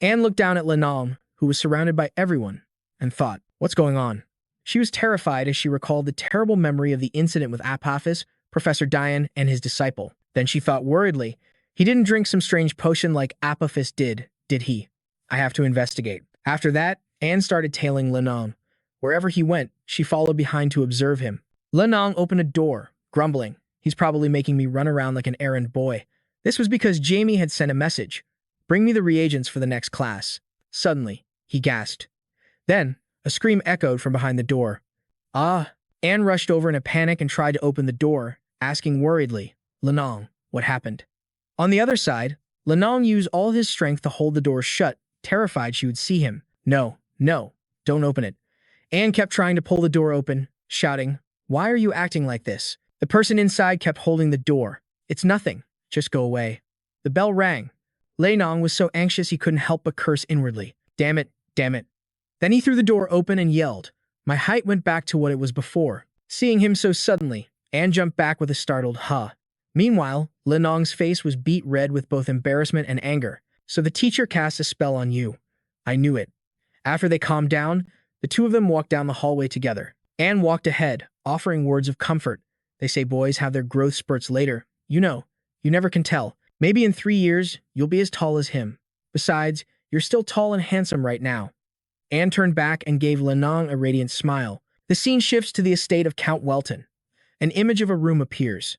Anne looked down at Lenong, who was surrounded by everyone, and thought, "What's going on?" She was terrified as she recalled the terrible memory of the incident with Apophis, Professor Dian, and his disciple. Then she thought worriedly, "He didn't drink some strange potion like Apophis did he?" I have to investigate. After that, Anne started tailing Lenong. Wherever he went, she followed behind to observe him. Lenong opened a door, grumbling. He's probably making me run around like an errand boy. This was because Jamie had sent a message. Bring me the reagents for the next class. Suddenly, he gasped. Then, a scream echoed from behind the door. Ah! Anne rushed over in a panic and tried to open the door, asking worriedly, Lenong, what happened? On the other side, Lenong used all his strength to hold the door shut, terrified she would see him. No, no, don't open it. Anne kept trying to pull the door open, shouting, Why are you acting like this? The person inside kept holding the door. It's nothing. Just go away. The bell rang. Lenong was so anxious he couldn't help but curse inwardly. Damn it, damn it. Then he threw the door open and yelled. My height went back to what it was before. Seeing him so suddenly, Anne jumped back with a startled huh. Meanwhile, Lenong's face was beet red with both embarrassment and anger. So the teacher cast a spell on you. I knew it. After they calmed down, the two of them walked down the hallway together. Anne walked ahead, offering words of comfort. They say boys have their growth spurts later. You know, you never can tell. Maybe in 3 years, you'll be as tall as him. Besides, you're still tall and handsome right now. Anne turned back and gave Lenong a radiant smile. The scene shifts to the estate of Count Welton. An image of a room appears.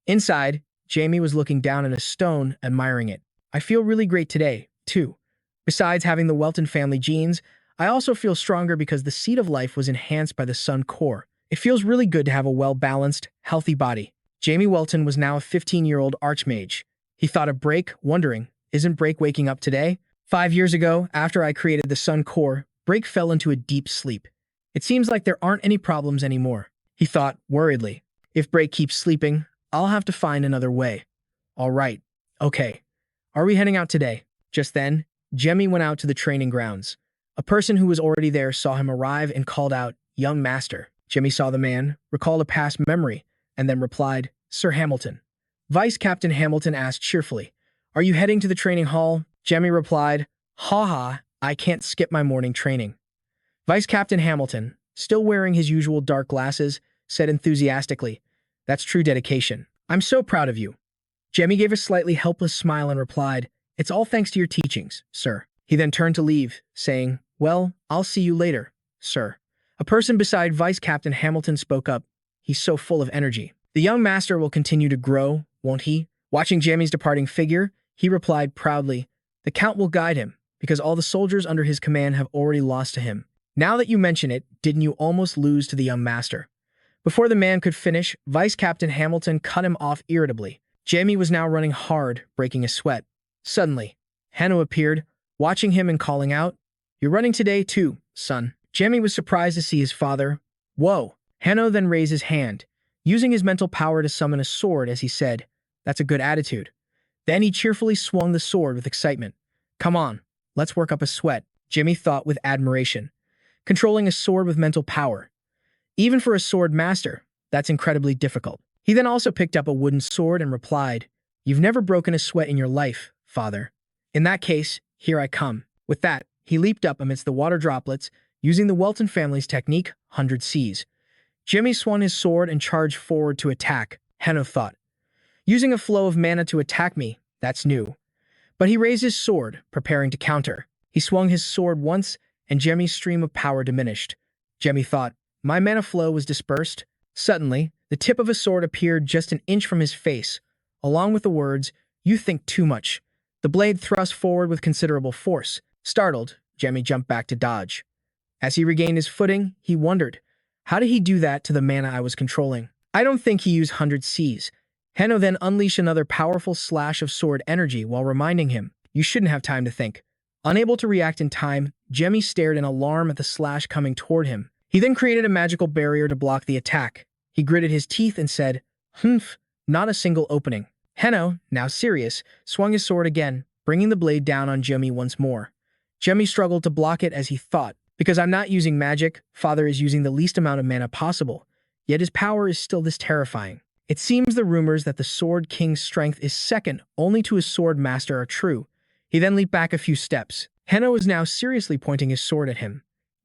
Inside, Jamie was looking down at a stone, admiring it. I feel really great today, too. Besides having the Welton family genes, I also feel stronger because the seed of life was enhanced by the sun core. It feels really good to have a well-balanced, healthy body. Jamie Welton was now a 15-year-old archmage. He thought of Break, wondering, isn't Break waking up today? 5 years ago, after I created the sun core, Break fell into a deep sleep. It seems like there aren't any problems anymore. He thought, worriedly. If Break keeps sleeping, I'll have to find another way. All right. Okay. Are we heading out today? Just then, Jamie went out to the training grounds. A person who was already there saw him arrive and called out, Young Master. Jamie saw the man, recalled a past memory, and then replied, Sir Hamilton. Vice Captain Hamilton asked cheerfully, Are you heading to the training hall? Jamie replied, Ha, I can't skip my morning training. Vice Captain Hamilton, still wearing his usual dark glasses, said enthusiastically, That's true dedication. I'm so proud of you. Jamie gave a slightly helpless smile and replied, It's all thanks to your teachings, sir. He then turned to leave, saying, Well, I'll see you later, sir. A person beside Vice Captain Hamilton spoke up. He's so full of energy. The young master will continue to grow, won't he? Watching Jamie's departing figure, he replied proudly, The Count will guide him, because all the soldiers under his command have already lost to him. Now that you mention it, didn't you almost lose to the young master? Before the man could finish, Vice Captain Hamilton cut him off irritably. Jamie was now running hard, breaking a sweat. Suddenly, Hanno appeared, watching him and calling out, You're running today too, son. Jamie was surprised to see his father. Whoa! Hanno then raised his hand, using his mental power to summon a sword as he said, That's a good attitude. Then he cheerfully swung the sword with excitement. Come on, let's work up a sweat, Jimmy thought with admiration. Controlling a sword with mental power. Even for a sword master, that's incredibly difficult. He then also picked up a wooden sword and replied, You've never broken a sweat in your life, father. In that case, here I come. With that, he leaped up amidst the water droplets, using the Welton family's technique, 100 Cs. Jimmy swung his sword and charged forward to attack, Hanno thought. Using a flow of mana to attack me, that's new. But he raised his sword, preparing to counter. He swung his sword once, and Jimmy's stream of power diminished. Jimmy thought, My mana flow was dispersed. Suddenly, the tip of a sword appeared just an inch from his face, along with the words, You think too much. The blade thrust forward with considerable force. Startled, Jimmy jumped back to dodge. As he regained his footing, he wondered, How did he do that to the mana I was controlling? I don't think he used 100 Cs. Hanno then unleashed another powerful slash of sword energy while reminding him, You shouldn't have time to think. Unable to react in time, Jimmy stared in alarm at the slash coming toward him. He then created a magical barrier to block the attack. He gritted his teeth and said, Humph, not a single opening. Hanno, now serious, swung his sword again, bringing the blade down on Jimmy once more. Jimmy struggled to block it as he thought, Because I'm not using magic, father is using the least amount of mana possible, yet his power is still this terrifying. It seems the rumors that the Sword King's strength is second only to his sword master are true. He then leaped back a few steps. Hanno is now seriously pointing his sword at him.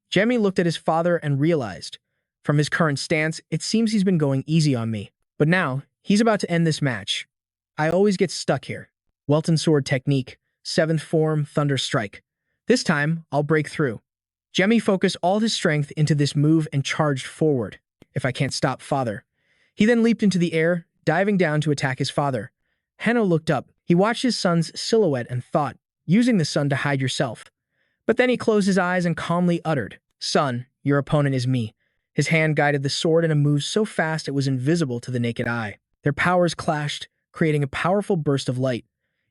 Jemmy looked at his father and realized, from his current stance, it seems he's been going easy on me. But now, he's about to end this match. I always get stuck here. Welton Sword Technique, 7th Form, Thunder Strike. This time, I'll break through. Jamie focused all his strength into this move and charged forward. If I can't stop father. He then leaped into the air, diving down to attack his father. Hanno looked up. He watched his son's silhouette and thought, using the sun to hide yourself. But then he closed his eyes and calmly uttered, "Son, your opponent is me." His hand guided the sword in a move so fast it was invisible to the naked eye. Their powers clashed, creating a powerful burst of light.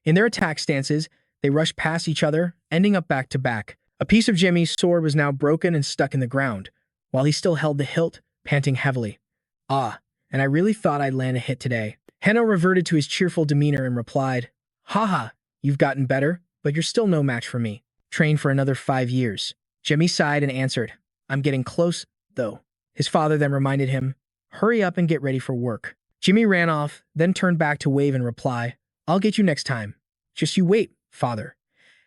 In their attack stances, they rushed past each other, ending up back to back. A piece of Jimmy's sword was now broken and stuck in the ground, while he still held the hilt, panting heavily. "Ah, and I really thought I'd land a hit today." Hanno reverted to his cheerful demeanor and replied, "Haha, you've gotten better, but you're still no match for me. Train for another 5 years." Jimmy sighed and answered, "I'm getting close, though." His father then reminded him, "Hurry up and get ready for work." Jimmy ran off, then turned back to wave and reply, "I'll get you next time. Just you wait, father."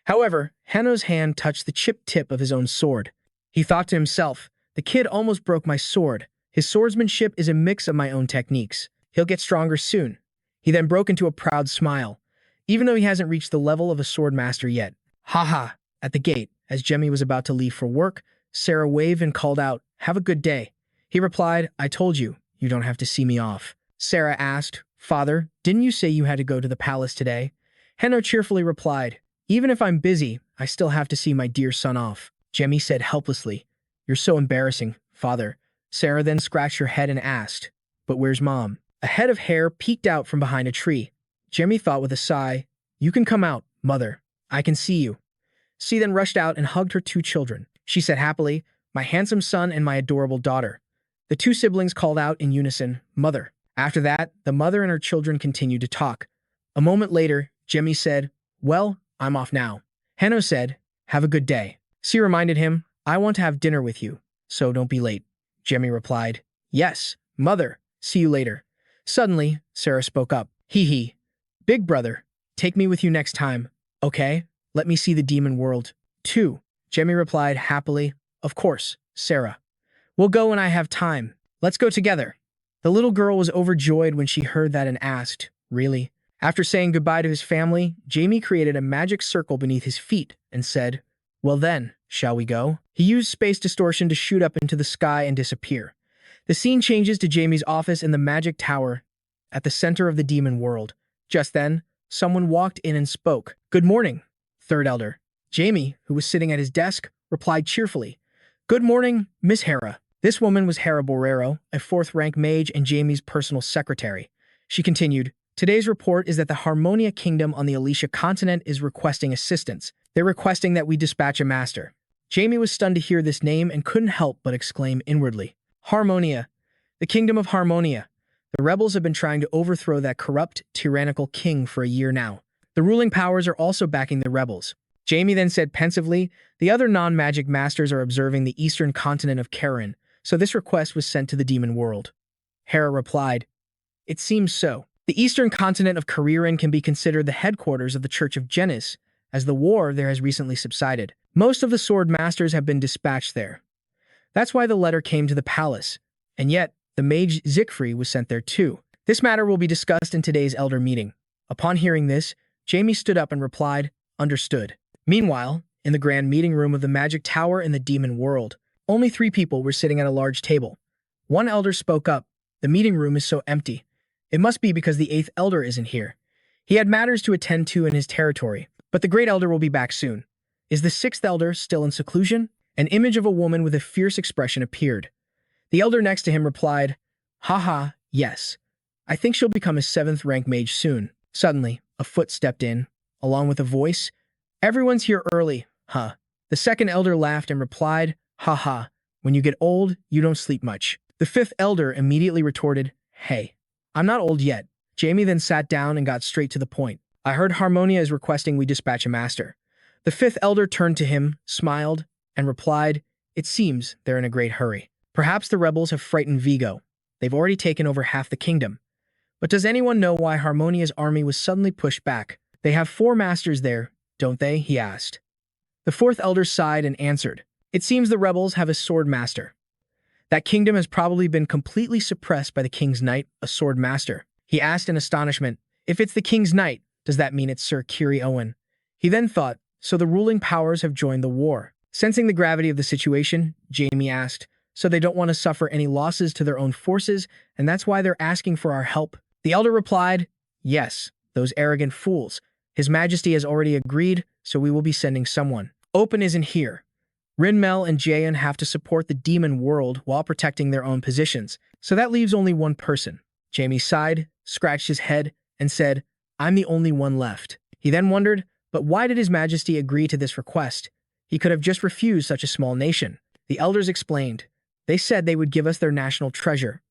However, Hanno's hand touched the chipped tip of his own sword. He thought to himself, "The kid almost broke my sword. His swordsmanship is a mix of my own techniques. He'll get stronger soon." He then broke into a proud smile, even though he hasn't reached the level of a sword master yet. Haha. At the gate, as Jemmy was about to leave for work, Sarah waved and called out, "Have a good day." He replied, "I told you, you don't have to see me off." Sarah asked, "Father, didn't you say you had to go to the palace today?" Hanno cheerfully replied, "Even if I'm busy, I still have to see my dear son off." Jemmy said helplessly, "You're so embarrassing, father." Sarah then scratched her head and asked, "But where's mom?" A head of hair peeked out from behind a tree. Jemmy thought with a sigh, "You can come out, mother. I can see you." She then rushed out and hugged her 2 children. She said happily, "My handsome son and my adorable daughter." The 2 siblings called out in unison, "Mother." After that, the mother and her children continued to talk. A moment later, Jemmy said, "Well, I'm off now." Hanno said, "Have a good day." She reminded him, "I want to have dinner with you, so don't be late." Jemmy replied, "Yes, mother. See you later." Suddenly, Sarah spoke up, "Hee hee. Big brother, take me with you next time, okay? Let me see the demon world, too." Jemmy replied happily, "Of course, Sarah. We'll go when I have time. Let's go together." The little girl was overjoyed when she heard that and asked, "Really?" After saying goodbye to his family, Jamie created a magic circle beneath his feet and said, "Well then, shall we go?" He used space distortion to shoot up into the sky and disappear. The scene changes to Jamie's office in the magic tower at the center of the demon world. Just then, someone walked in and spoke. "Good morning, third elder." Jamie, who was sitting at his desk, replied cheerfully, "Good morning, Miss Hera." This woman was Hera Borrero, a 4th-rank mage and Jamie's personal secretary. She continued, "Today's report is that the Harmonia Kingdom on the Alicia continent is requesting assistance. They're requesting that we dispatch a master." Jamie was stunned to hear this name and couldn't help but exclaim inwardly, "Harmonia, the Kingdom of Harmonia. The rebels have been trying to overthrow that corrupt, tyrannical king for a year now. The ruling powers are also backing the rebels." Jamie then said pensively, "The other non-magic masters are observing the eastern continent of Karen, so this request was sent to the demon world." Hera replied, "It seems so. The eastern continent of Kariran can be considered the headquarters of the Church of Genis, as the war there has recently subsided. Most of the sword masters have been dispatched there. That's why the letter came to the palace, and yet the mage Zikfrey was sent there too. This matter will be discussed in today's elder meeting." Upon hearing this, Jamie stood up and replied, "Understood." Meanwhile, in the grand meeting room of the magic tower in the demon world, only 3 people were sitting at a large table. One elder spoke up, "The meeting room is so empty. It must be because the 8th elder isn't here. He had matters to attend to in his territory, but the great elder will be back soon. Is the 6th elder still in seclusion?" An image of a woman with a fierce expression appeared. The elder next to him replied, "Haha, yes. I think she'll become a 7th-rank mage soon." Suddenly, a foot stepped in, along with a voice, "Everyone's here early, huh?" The 2nd elder laughed and replied, "Haha, when you get old, you don't sleep much." The 5th elder immediately retorted, "Hey, I'm not old yet." Jamie then sat down and got straight to the point. "I heard Harmonia is requesting we dispatch a master." The 5th elder turned to him, smiled, and replied, "It seems they're in a great hurry. Perhaps the rebels have frightened Vigo. They've already taken over half the kingdom. But does anyone know why Harmonia's army was suddenly pushed back? They have 4 masters there, don't they?" he asked. The 4th elder sighed and answered, "It seems the rebels have a sword master. That kingdom has probably been completely suppressed by the king's knight, a sword master." He asked in astonishment, "If it's the king's knight, does that mean it's Sir Kiri Owen?" He then thought, So the ruling powers have joined the war. Sensing the gravity of the situation, Jamie asked, so they don't want to suffer any losses to their own forces, and that's why they're asking for our help? The elder replied, yes, those arrogant fools. His Majesty has already agreed, so we will be sending someone. Open isn't here. Rinmel and Jaeon have to support the demon world while protecting their own positions, so that leaves only one person. Jamie sighed, scratched his head, and said, I'm the only one left. He then wondered, but why did His Majesty agree to this request? He could have just refused such a small nation. The elders explained. They said they would give us their national treasure,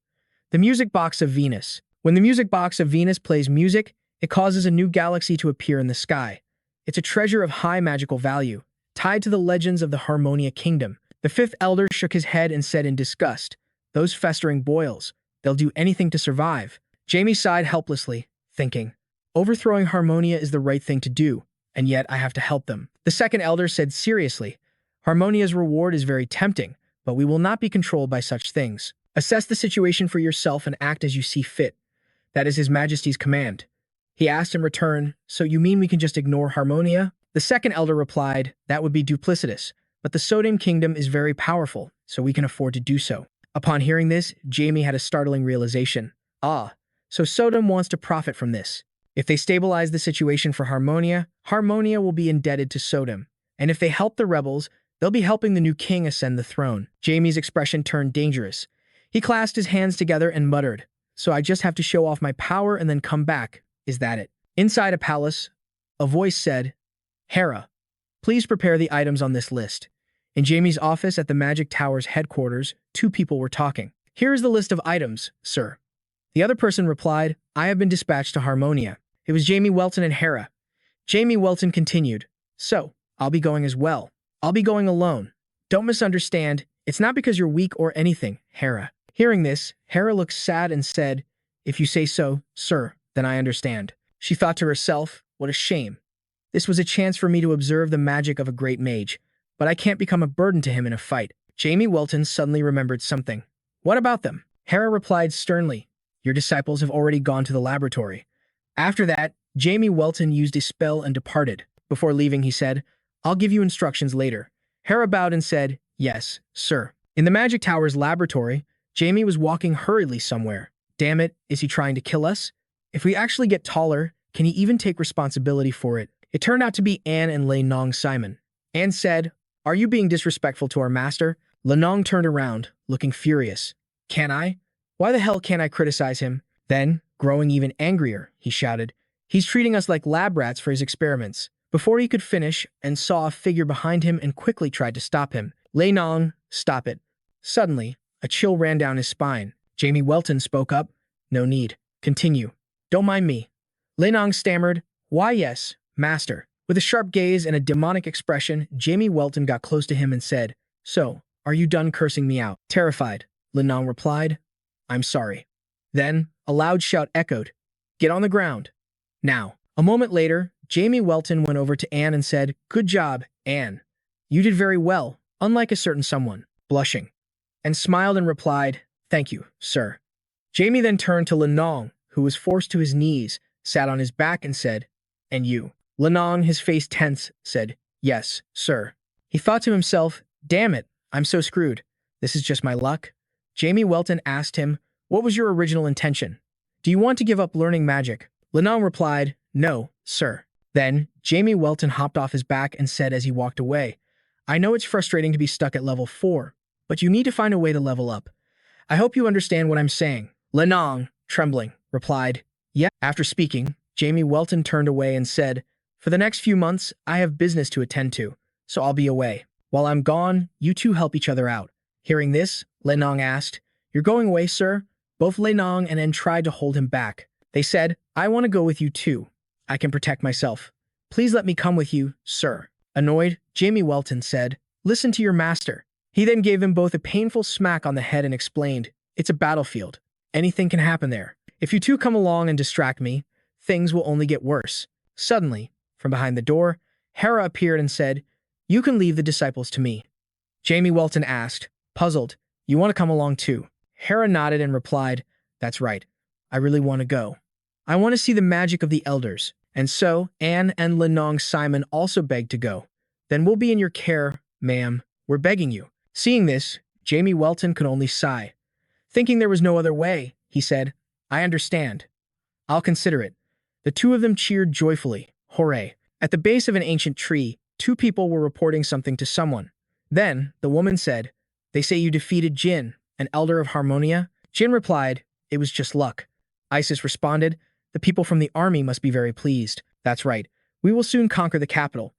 the music box of Venus. When the music box of Venus plays music, it causes a new galaxy to appear in the sky. It's a treasure of high magical value, tied to the legends of the Harmonia Kingdom. The fifth elder shook his head and said in disgust, those festering boils, they'll do anything to survive. Jamie sighed helplessly, thinking, overthrowing Harmonia is the right thing to do, and yet I have to help them. The second elder said seriously, Harmonia's reward is very tempting, but we will not be controlled by such things. Assess the situation for yourself and act as you see fit. That is His Majesty's command. He asked in return, so you mean we can just ignore Harmonia? The second elder replied, that would be duplicitous, but the Sodom Kingdom is very powerful, so we can afford to do so. Upon hearing this, Jamie had a startling realization. Ah, so Sodom wants to profit from this. If they stabilize the situation for Harmonia, Harmonia will be indebted to Sodom. And if they help the rebels, they'll be helping the new king ascend the throne. Jamie's expression turned dangerous. He clasped his hands together and muttered, so I just have to show off my power and then come back. Is that it? Inside a palace, a voice said, Hera, please prepare the items on this list. In Jamie's office at the Magic Tower's headquarters, two people were talking. Here is the list of items, sir. The other person replied, I have been dispatched to Harmonia. It was Jamie Welton and Hera. Jamie Welton continued, so, I'll be going as well. I'll be going alone. Don't misunderstand. It's not because you're weak or anything, Hera. Hearing this, Hera looked sad and said, if you say so, sir, then I understand. She thought to herself, what a shame. This was a chance for me to observe the magic of a great mage, but I can't become a burden to him in a fight. Jamie Welton suddenly remembered something. What about them? Hera replied sternly, your disciples have already gone to the laboratory. After that, Jamie Welton used a spell and departed. Before leaving, he said, I'll give you instructions later. Hera bowed and said, yes, sir. In the Magic Tower's laboratory, Jamie was walking hurriedly somewhere. Damn it, is he trying to kill us? If we actually get taller, can he even take responsibility for it? It turned out to be Anne and Lei Nong Simon. Anne said, are you being disrespectful to our master? Lei Nong turned around, looking furious. Can I? Why the hell can't I criticize him? Then, growing even angrier, he shouted, he's treating us like lab rats for his experiments. Before he could finish, and saw a figure behind him and quickly tried to stop him. Lei Nong, stop it. Suddenly, a chill ran down his spine. Jamie Welton spoke up. No need. Continue. Don't mind me. Lei Nong stammered, why yes, master. With a sharp gaze and a demonic expression, Jamie Welton got close to him and said, so, are you done cursing me out? Terrified, Lei Nong replied, I'm sorry. Then, a loud shout echoed, get on the ground. Now. A moment later, Jamie Welton went over to Anne and said, good job, Anne. You did very well, unlike a certain someone, blushing, and smiled and replied, thank you, sir. Jamie then turned to Lei Nong, who was forced to his knees, sat on his back and said, and you? Lei Nong, his face tense, said, yes, sir. He thought to himself, damn it, I'm so screwed. This is just my luck. Jamie Welton asked him, what was your original intention? Do you want to give up learning magic? Lei Nong replied, no, sir. Then, Jamie Welton hopped off his back and said as he walked away, I know it's frustrating to be stuck at level 4, but you need to find a way to level up. I hope you understand what I'm saying. Lei Nong, trembling, replied, yeah. After speaking, Jamie Welton turned away and said, for the next few months, I have business to attend to, so I'll be away. While I'm gone, you two help each other out. Hearing this, Lei Nong asked, you're going away, sir? Both Lei Nong and Anne tried to hold him back. They said, I want to go with you too. I can protect myself. Please let me come with you, sir. Annoyed, Jamie Welton said, listen to your master. He then gave them both a painful smack on the head and explained, it's a battlefield. Anything can happen there. If you two come along and distract me, things will only get worse. Suddenly, from behind the door, Hera appeared and said, you can leave the disciples to me. Jamie Welton asked, puzzled, you want to come along too? Hera nodded and replied, that's right. I really want to go. I want to see the magic of the elders. And so, Anne and Lenong Simon also begged to go. Then we'll be in your care, ma'am. We're begging you. Seeing this, Jamie Welton could only sigh. Thinking there was no other way, he said, I understand. I'll consider it. The two of them cheered joyfully. Hooray. At the base of an ancient tree, two people were reporting something to someone. Then, the woman said, They say you defeated Jin, an elder of Harmonia? Jin replied, It was just luck. Isis responded, The people from the army must be very pleased. That's right. We will soon conquer the capital.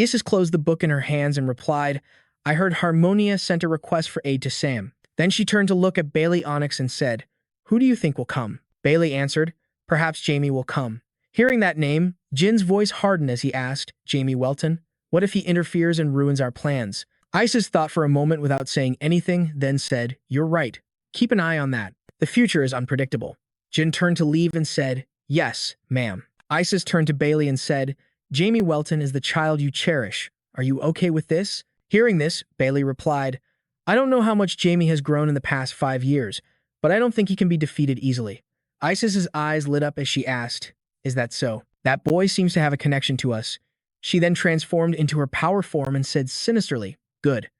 Isis closed the book in her hands and replied, I heard Harmonia sent a request for aid to Sam. Then she turned to look at Bailey Onyx and said, Who do you think will come? Bailey answered, Perhaps Jamie will come. Hearing that name, Jin's voice hardened as he asked, Jamie Welton, what if he interferes and ruins our plans? Isis thought for a moment without saying anything, then said, You're right. Keep an eye on that. The future is unpredictable. Jin turned to leave and said, Yes, ma'am. Isis turned to Bailey and said, Jamie Welton is the child you cherish. Are you okay with this? Hearing this, Bailey replied, I don't know how much Jamie has grown in the past 5 years, but I don't think he can be defeated easily. Isis's eyes lit up as she asked, Is that so? That boy seems to have a connection to us. She then transformed into her power form and said sinisterly, Good.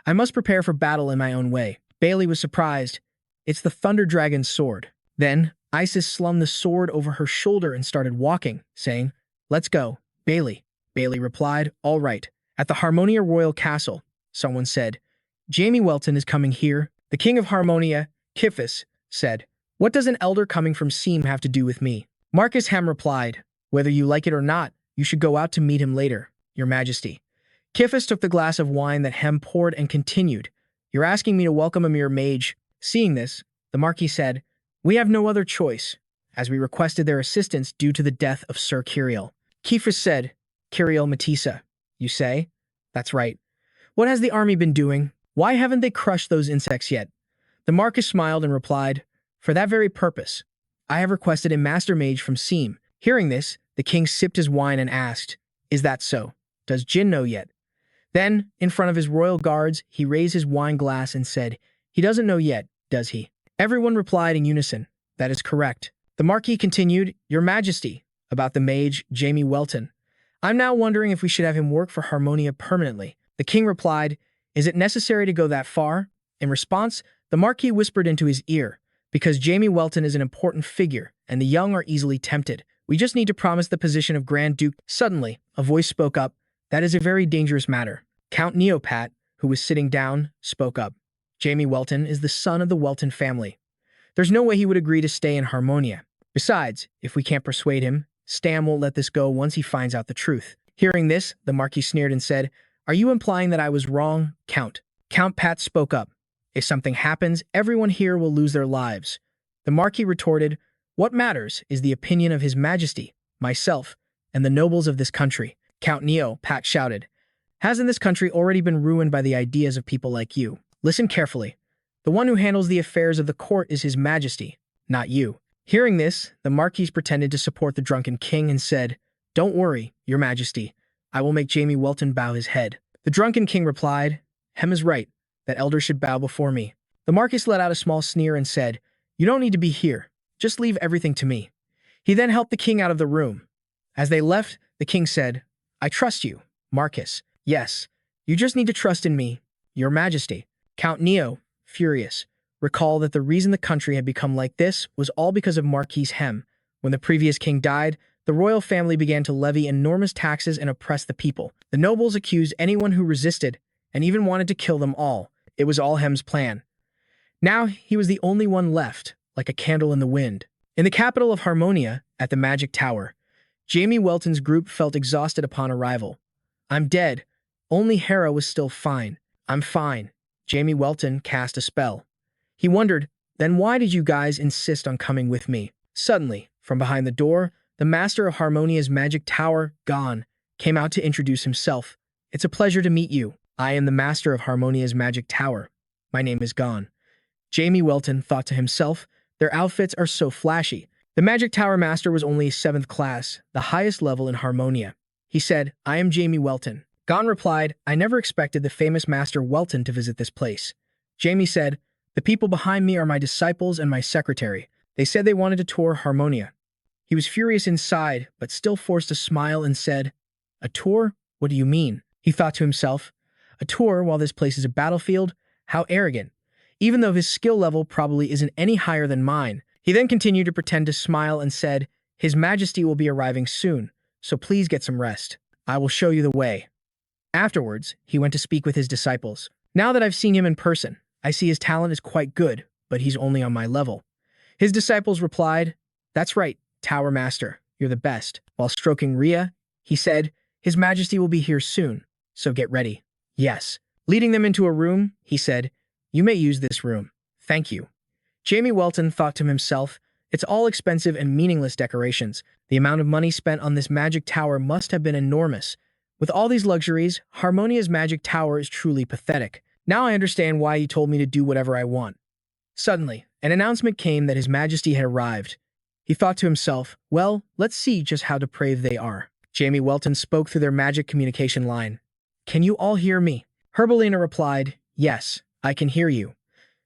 I must prepare for battle in my own way. Bailey was surprised. It's the Thunder Dragon's sword. Then, Isis slung the sword over her shoulder and started walking, saying, Let's go, Bailey. Bailey replied, All right. At the Harmonia Royal Castle, someone said, Jamie Welton is coming here. The King of Harmonia, Kifis, said, What does an elder coming from Seam have to do with me? Marcus Hem replied, Whether you like it or not, you should go out to meet him later, Your Majesty. Kifis took the glass of wine that Hem poured and continued, You're asking me to welcome a mere mage. Seeing this, the Marquis said, We have no other choice, as we requested their assistance due to the death of Sir Kiriel. Kifis said, Kiriel Matissa, you say? That's right. What has the army been doing? Why haven't they crushed those insects yet? The Marquis smiled and replied, For that very purpose. I have requested a master mage from Seam. Hearing this, the king sipped his wine and asked, Is that so? Does Jin know yet? Then, in front of his royal guards, he raised his wine glass and said, He doesn't know yet, does he? Everyone replied in unison, That is correct. The Marquis continued, Your Majesty, about the mage, Jamie Welton. I'm now wondering if we should have him work for Harmonia permanently. The king replied, Is it necessary to go that far? In response, the Marquis whispered into his ear, Because Jamie Welton is an important figure, and the young are easily tempted. We just need to promise the position of Grand Duke. Suddenly, a voice spoke up, That is a very dangerous matter. Count Neopat, who was sitting down, spoke up. Jamie Welton is the son of the Welton family. There's no way he would agree to stay in Harmonia. Besides, if we can't persuade him, Stam won't let this go once he finds out the truth. Hearing this, the Marquis sneered and said, Are you implying that I was wrong, Count? Count Pat spoke up. If something happens, everyone here will lose their lives. The Marquis retorted, What matters is the opinion of His Majesty, myself, and the nobles of this country. Count Neo, Pat shouted, Hasn't this country already been ruined by the ideas of people like you? Listen carefully. The one who handles the affairs of the court is His Majesty, not you. Hearing this, the Marquis pretended to support the drunken king and said, Don't worry, Your Majesty. I will make Jamie Welton bow his head. The drunken king replied, Hem is right, that elders should bow before me. The Marquis let out a small sneer and said, You don't need to be here. Just leave everything to me. He then helped the king out of the room. As they left, the king said, I trust you, Marcus. Yes, you just need to trust in me, Your Majesty. Count Neo, furious, recall that the reason the country had become like this was all because of Marquis Hem. When the previous king died, the royal family began to levy enormous taxes and oppress the people. The nobles accused anyone who resisted and even wanted to kill them all. It was all Hem's plan. Now he was the only one left, like a candle in the wind. In the capital of Harmonia, at the Magic Tower, Jamie Welton's group felt exhausted upon arrival. I'm dead. Only Hera was still fine. I'm fine. Jamie Welton cast a spell. He wondered, Then why did you guys insist on coming with me? Suddenly, from behind the door, the master of Harmonia's magic tower, Gon, came out to introduce himself. It's a pleasure to meet you. I am the master of Harmonia's magic tower. My name is Gon. Jamie Welton thought to himself, Their outfits are so flashy. The magic tower master was only 7th class, the highest level in Harmonia. He said, I am Jamie Welton. Gon replied, I never expected the famous Master Welton to visit this place. Jamie said, The people behind me are my disciples and my secretary. They said they wanted to tour Harmonia. He was furious inside, but still forced a smile and said, "A tour? What do you mean?" He thought to himself, "A tour while this place is a battlefield? How arrogant." Even though his skill level probably isn't any higher than mine. He then continued to pretend to smile and said, "His Majesty will be arriving soon, so please get some rest. I will show you the way." Afterwards, he went to speak with his disciples. "Now that I've seen him in person, I see his talent is quite good, but he's only on my level." His disciples replied, "That's right, Tower Master, you're the best." While stroking Rhea, he said, "His Majesty will be here soon, so get ready." "Yes." Leading them into a room, he said, "You may use this room. Thank you." Jamie Welton thought to himself, "It's all expensive and meaningless decorations. The amount of money spent on this magic tower must have been enormous. With all these luxuries, Harmonia's magic tower is truly pathetic. Now I understand why he told me to do whatever I want." Suddenly, an announcement came that His Majesty had arrived. He thought to himself, "Well, let's see just how depraved they are." Jamie Welton spoke through their magic communication line. "Can you all hear me?" Herbalina replied, "Yes, I can hear you."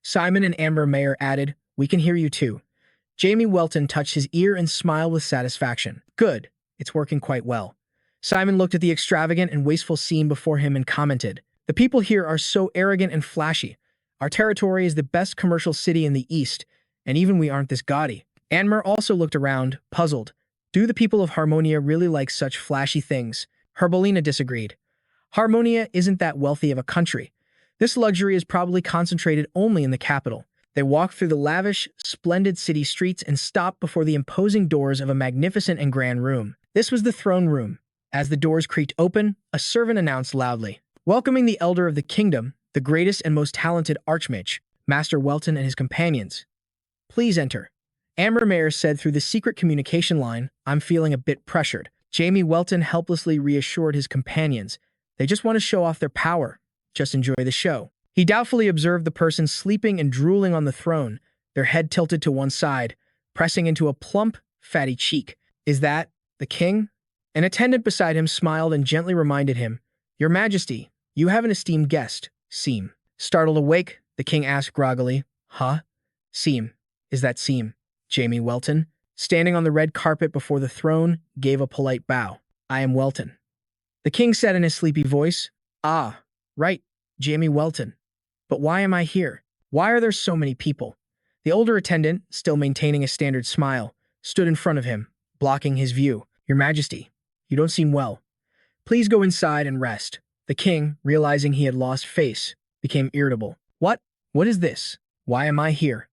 Simon and Amber Mayer added, "We can hear you too." Jamie Welton touched his ear and smiled with satisfaction. "Good, it's working quite well." Simon looked at the extravagant and wasteful scene before him and commented, "The people here are so arrogant and flashy. Our territory is the best commercial city in the East, and even we aren't this gaudy." Anmer also looked around, puzzled. Do the people of Harmonia really like such flashy things? Herbalina disagreed. Harmonia isn't that wealthy of a country. This luxury is probably concentrated only in the capital. They walked through the lavish, splendid city streets and stopped before the imposing doors of a magnificent and grand room. This was the throne room. As the doors creaked open, a servant announced loudly, welcoming the elder of the kingdom, the greatest and most talented archmage, Master Welton and his companions. "Please enter." Amber Mayer said through the secret communication line, "I'm feeling a bit pressured." Jamie Welton helplessly reassured his companions. They just want to show off their power. Just enjoy the show. He doubtfully observed the person sleeping and drooling on the throne, their head tilted to one side, pressing into a plump, fatty cheek. "Is that the king?" An attendant beside him smiled and gently reminded him, "Your Majesty, you have an esteemed guest, Seem." Startled awake, the king asked groggily, "Huh? Seem? Is that Seem?" Jamie Welton, standing on the red carpet before the throne, gave a polite bow. "I am Welton." The king said in his sleepy voice, "Ah, right, Jamie Welton. But why am I here? Why are there so many people?" The older attendant, still maintaining a standard smile, stood in front of him, blocking his view. "Your Majesty, you don't seem well. Please go inside and rest." The king, realizing he had lost face, became irritable. What? What is this? Why am I here?"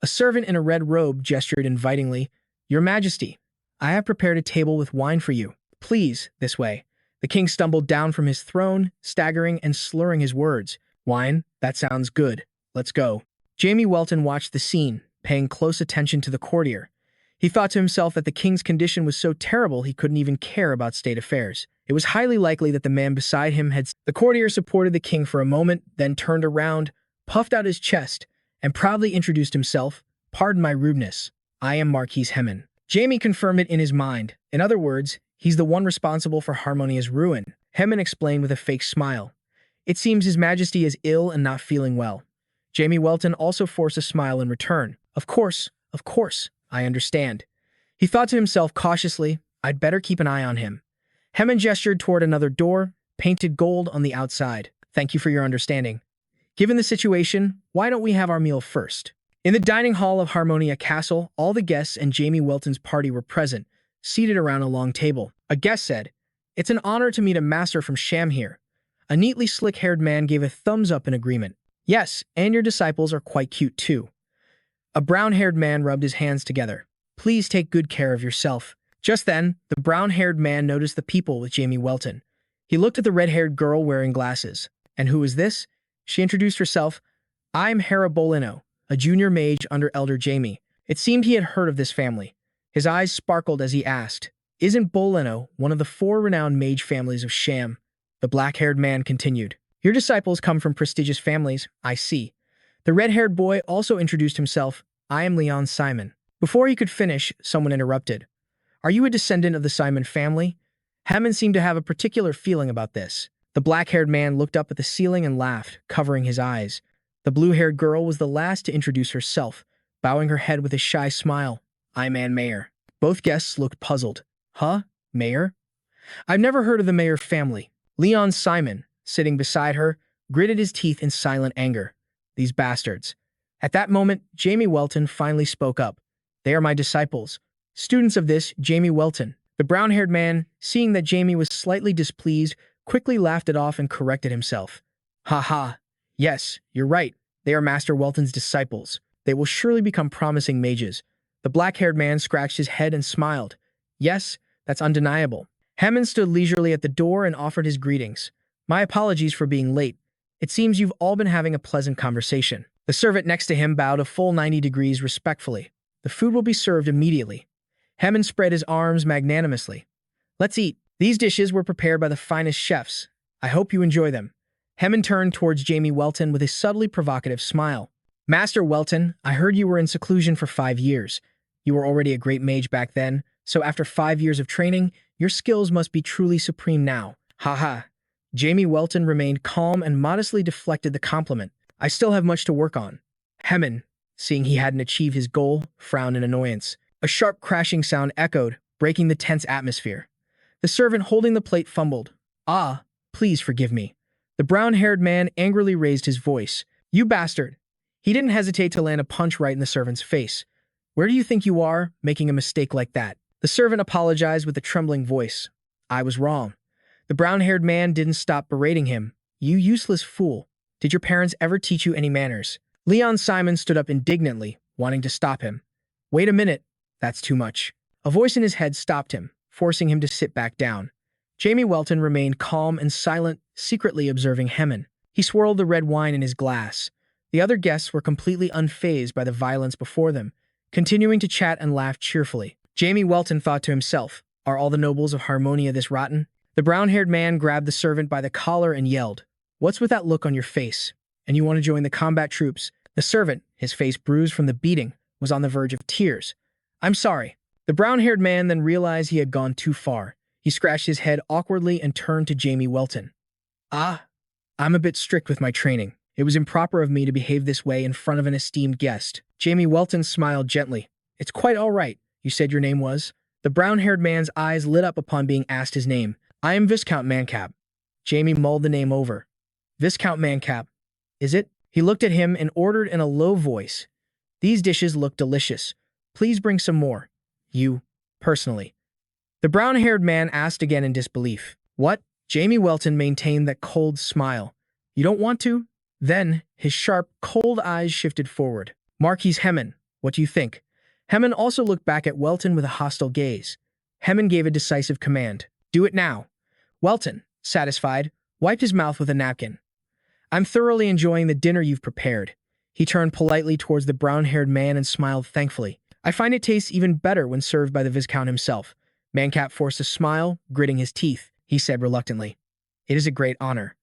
A servant in a red robe gestured invitingly. "Your Majesty, I have prepared a table with wine for you. Please, this way." The king stumbled down from his throne, staggering and slurring his words. "Wine? That sounds good. Let's go." Jamie Welton watched the scene, paying close attention to the courtier. He thought to himself that the king's condition was so terrible he couldn't even care about state affairs. It was highly likely that the man beside him had... The courtier supported the king for a moment, then turned around, puffed out his chest, and proudly introduced himself. "Pardon my rudeness. I am Marquis Hemon." Jamie confirmed it in his mind. In other words, he's the one responsible for Harmonia's ruin. Hemon explained with a fake smile. "It seems His Majesty is ill and not feeling well." Jamie Welton also forced a smile in return. Of course, I understand." He thought to himself cautiously, "I'd better keep an eye on him." Hemon gestured toward another door, painted gold on the outside. "Thank you for your understanding. Given the situation, why don't we have our meal first?" In the dining hall of Harmonia Castle, all the guests and Jamie Welton's party were present, seated around a long table. A guest said, "It's an honor to meet a master from Sham here." A neatly slick-haired man gave a thumbs up in agreement. "Yes, and your disciples are quite cute too." A brown-haired man rubbed his hands together. "Please take good care of yourself." Just then, the brown-haired man noticed the people with Jamie Welton. He looked at the red-haired girl wearing glasses. "And who is this?" She introduced herself. "I'm Hera Bolino, a junior mage under Elder Jamie." It seemed he had heard of this family. His eyes sparkled as he asked, "Isn't Bolino one of the 4 renowned mage families of Sham?" The black-haired man continued, "Your disciples come from prestigious families, I see." The red-haired boy also introduced himself. "I am Leon Simon." Before he could finish, someone interrupted. "Are you a descendant of the Simon family?" Hammond seemed to have a particular feeling about this. The black-haired man looked up at the ceiling and laughed, covering his eyes. The blue-haired girl was the last to introduce herself, bowing her head with a shy smile. "I'm Ann Mayer." Both guests looked puzzled. Huh? Mayor? I've never heard of the Mayor family. Leon Simon, sitting beside her, gritted his teeth in silent anger. These bastards. At that moment, Jamie Welton finally spoke up. They are my disciples. Students of this, Jamie Welton. The brown-haired man, seeing that Jamie was slightly displeased, quickly laughed it off and corrected himself. Ha ha. Yes, you're right. They are Master Welton's disciples. They will surely become promising mages. The black-haired man scratched his head and smiled. Yes, that's undeniable. Hammond stood leisurely at the door and offered his greetings. My apologies for being late. It seems you've all been having a pleasant conversation. The servant next to him bowed a full 90 degrees respectfully. The food will be served immediately. Hammond spread his arms magnanimously. Let's eat. These dishes were prepared by the finest chefs. I hope you enjoy them. Hammond turned towards Jamie Welton with a subtly provocative smile. Master Welton, I heard you were in seclusion for 5 years. You were already a great mage back then, so after 5 years of training, your skills must be truly supreme now. Haha. Jamie Welton remained calm and modestly deflected the compliment. I still have much to work on. Hammond, seeing he hadn't achieved his goal, frowned in annoyance. A sharp crashing sound echoed, breaking the tense atmosphere. The servant holding the plate fumbled. Ah, please forgive me. The brown-haired man angrily raised his voice. You bastard! He didn't hesitate to land a punch right in the servant's face. Where do you think you are, making a mistake like that? The servant apologized with a trembling voice. I was wrong. The brown-haired man didn't stop berating him. You useless fool. Did your parents ever teach you any manners? Leon Simon stood up indignantly, wanting to stop him. Wait a minute. That's too much. A voice in his head stopped him, forcing him to sit back down. Jamie Welton remained calm and silent, secretly observing Hammond. He swirled the red wine in his glass. The other guests were completely unfazed by the violence before them, continuing to chat and laugh cheerfully. Jamie Welton thought to himself, are all the nobles of Harmonia this rotten? The brown-haired man grabbed the servant by the collar and yelled, What's with that look on your face? And you want to join the combat troops? The servant, his face bruised from the beating, was on the verge of tears. I'm sorry. The brown-haired man then realized he had gone too far. He scratched his head awkwardly and turned to Jamie Welton. I'm a bit strict with my training. It was improper of me to behave this way in front of an esteemed guest. Jamie Welton smiled gently. It's quite all right. You said your name was? The brown-haired man's eyes lit up upon being asked his name. I am Viscount Mancap. Jamie mulled the name over. Viscount Mancap. Is it? He looked at him and ordered in a low voice. These dishes look delicious. Please bring some more. You, personally. The brown-haired man asked again in disbelief. What? Jamie Welton maintained that cold smile. You don't want to? Then, his sharp, cold eyes shifted forward. Marquis Hammond, what do you think? Hammond also looked back at Welton with a hostile gaze. Hammond gave a decisive command. Do it now. Welton, satisfied, wiped his mouth with a napkin. I'm thoroughly enjoying the dinner you've prepared. He turned politely towards the brown-haired man and smiled thankfully. I find it tastes even better when served by the Viscount himself. Mancap forced a smile, gritting his teeth. He said reluctantly. It is a great honor.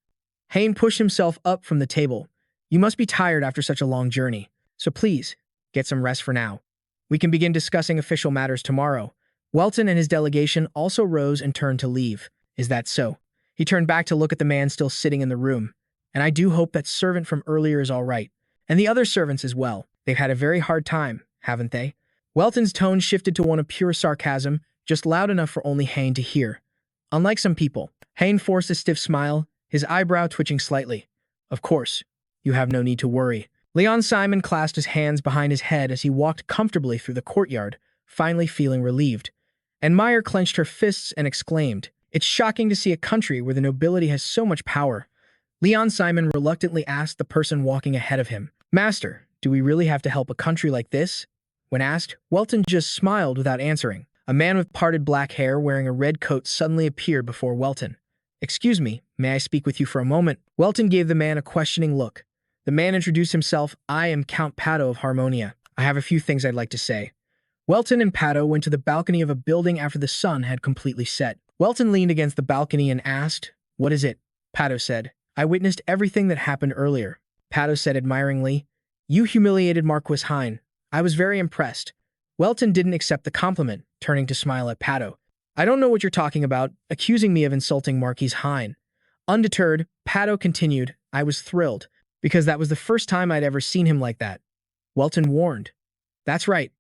Hayne pushed himself up from the table. You must be tired after such a long journey, so please, get some rest for now. We can begin discussing official matters tomorrow. Welton and his delegation also rose and turned to leave. Is that so? He turned back to look at the man still sitting in the room. And I do hope that servant from earlier is all right. And the other servants as well. They've had a very hard time, haven't they? Welton's tone shifted to one of pure sarcasm, just loud enough for only Hayne to hear. Unlike some people, Hayne forced a stiff smile, his eyebrow twitching slightly. Of course, you have no need to worry. Leon Simon clasped his hands behind his head as he walked comfortably through the courtyard, finally feeling relieved. And Meyer clenched her fists and exclaimed, It's shocking to see a country where the nobility has so much power. Leon Simon reluctantly asked the person walking ahead of him, Master, do we really have to help a country like this? When asked, Welton just smiled without answering. A man with parted black hair wearing a red coat suddenly appeared before Welton. Excuse me, may I speak with you for a moment? Welton gave the man a questioning look. The man introduced himself. I am Count Pato of Harmonia. I have a few things I'd like to say. Welton and Pato went to the balcony of a building after the sun had completely set. Welton leaned against the balcony and asked, What is it? Pato said, I witnessed everything that happened earlier. Pato said admiringly, You humiliated Marquis Hine. I was very impressed. Welton didn't accept the compliment, turning to smile at Pato. I don't know what you're talking about, accusing me of insulting Marquis Hine. Undeterred, Pato continued, I was thrilled, because that was the first time I'd ever seen him like that. Welton warned. That's right.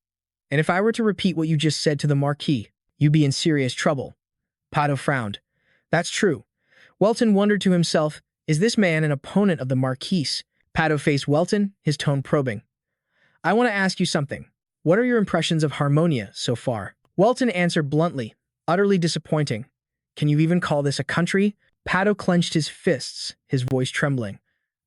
And if I were to repeat what you just said to the Marquis, you'd be in serious trouble. Pado frowned. That's true. Welton wondered to himself, is this man an opponent of the Marquis? Pado faced Welton, his tone probing. I want to ask you something. What are your impressions of Harmonia so far? Welton answered bluntly, utterly disappointing. Can you even call this a country? Pado clenched his fists, his voice trembling.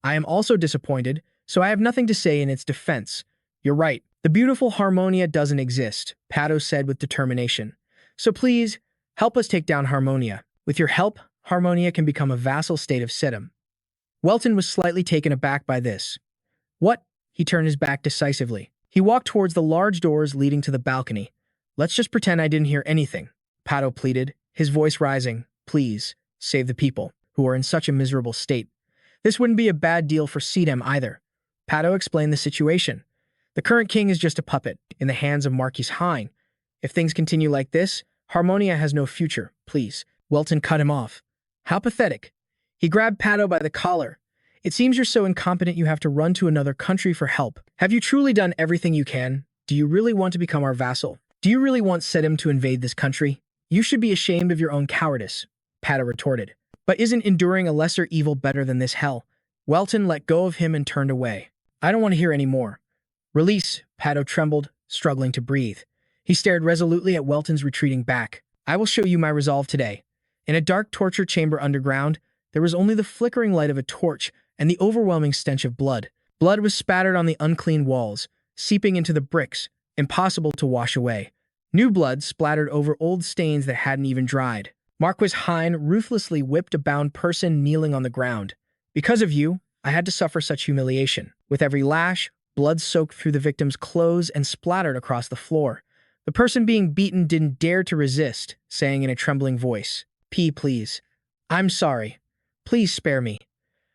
I am also disappointed, so I have nothing to say in its defense. You're right. The beautiful Harmonia doesn't exist, Pado said with determination. So please, help us take down Harmonia. With your help, Harmonia can become a vassal state of Sedum. Welton was slightly taken aback by this. What? He turned his back decisively. He walked towards the large doors leading to the balcony. Let's just pretend I didn't hear anything, Pado pleaded, his voice rising. Please, save the people, who are in such a miserable state. This wouldn't be a bad deal for Sedum either. Pado explained the situation. The current king is just a puppet, in the hands of Marquis Hein. If things continue like this, Harmonia has no future, please. Welton cut him off. How pathetic. He grabbed Pado by the collar. It seems you're so incompetent you have to run to another country for help. Have you truly done everything you can? Do you really want to become our vassal? Do you really want Sedum to invade this country? You should be ashamed of your own cowardice, Pado retorted. But isn't enduring a lesser evil better than this hell? Welton let go of him and turned away. I don't want to hear any more. Release, Pado trembled, struggling to breathe. He stared resolutely at Welton's retreating back. I will show you my resolve today. In a dark torture chamber underground, there was only the flickering light of a torch and the overwhelming stench of blood. Blood was spattered on the unclean walls, seeping into the bricks, impossible to wash away. New blood splattered over old stains that hadn't even dried. Marquis Hein ruthlessly whipped a bound person kneeling on the ground. Because of you, I had to suffer such humiliation. With every lash, blood soaked through the victim's clothes and splattered across the floor. The person being beaten didn't dare to resist, saying in a trembling voice, Please. I'm sorry. Please spare me.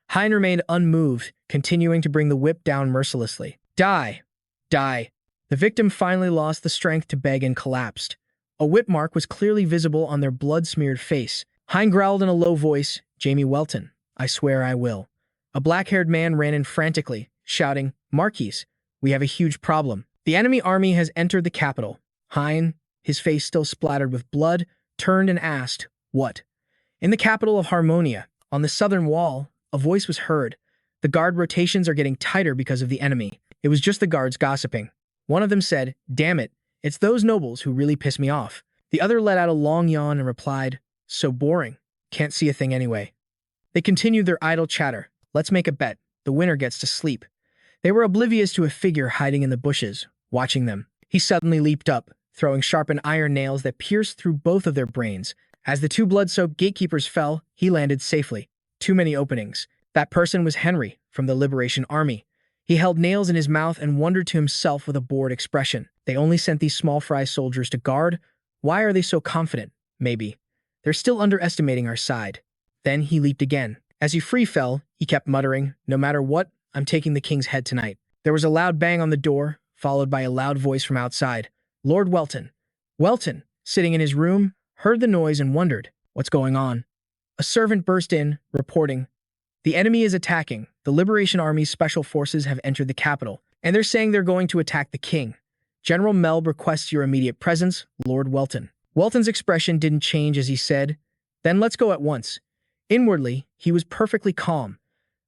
Hein remained unmoved, continuing to bring the whip down mercilessly. Die! Die! The victim finally lost the strength to beg and collapsed. A whip mark was clearly visible on their blood-smeared face. Hein growled in a low voice, Jamie Welton, I swear I will. A black-haired man ran in frantically, shouting, Marquis, we have a huge problem. The enemy army has entered the capital. Hein, his face still splattered with blood, turned and asked, What? In the capital of Harmonia, on the southern wall, a voice was heard. The guard rotations are getting tighter because of the enemy. It was just the guards gossiping. One of them said, Damn it, it's those nobles who really piss me off. The other let out a long yawn and replied, So boring. Can't see a thing anyway. They continued their idle chatter. Let's make a bet. The winner gets to sleep. They were oblivious to a figure hiding in the bushes, watching them. He suddenly leaped up, throwing sharpened iron nails that pierced through both of their brains. As the two blood-soaked gatekeepers fell, he landed safely. Too many openings. That person was Henry, from the Liberation Army. He held nails in his mouth and wondered to himself with a bored expression. They only sent these small fry soldiers to guard. Why are they so confident? Maybe. They're still underestimating our side. Then he leaped again. As he free fell, he kept muttering, No matter what, I'm taking the king's head tonight. There was a loud bang on the door, followed by a loud voice from outside. Lord Welton. Welton, sitting in his room, heard the noise and wondered, What's going on? A servant burst in, reporting, The enemy is attacking. The Liberation Army's special forces have entered the capital, and they're saying they're going to attack the king. General Melb requests your immediate presence, Lord Welton. Welton's expression didn't change as he said, Then let's go at once. Inwardly, he was perfectly calm.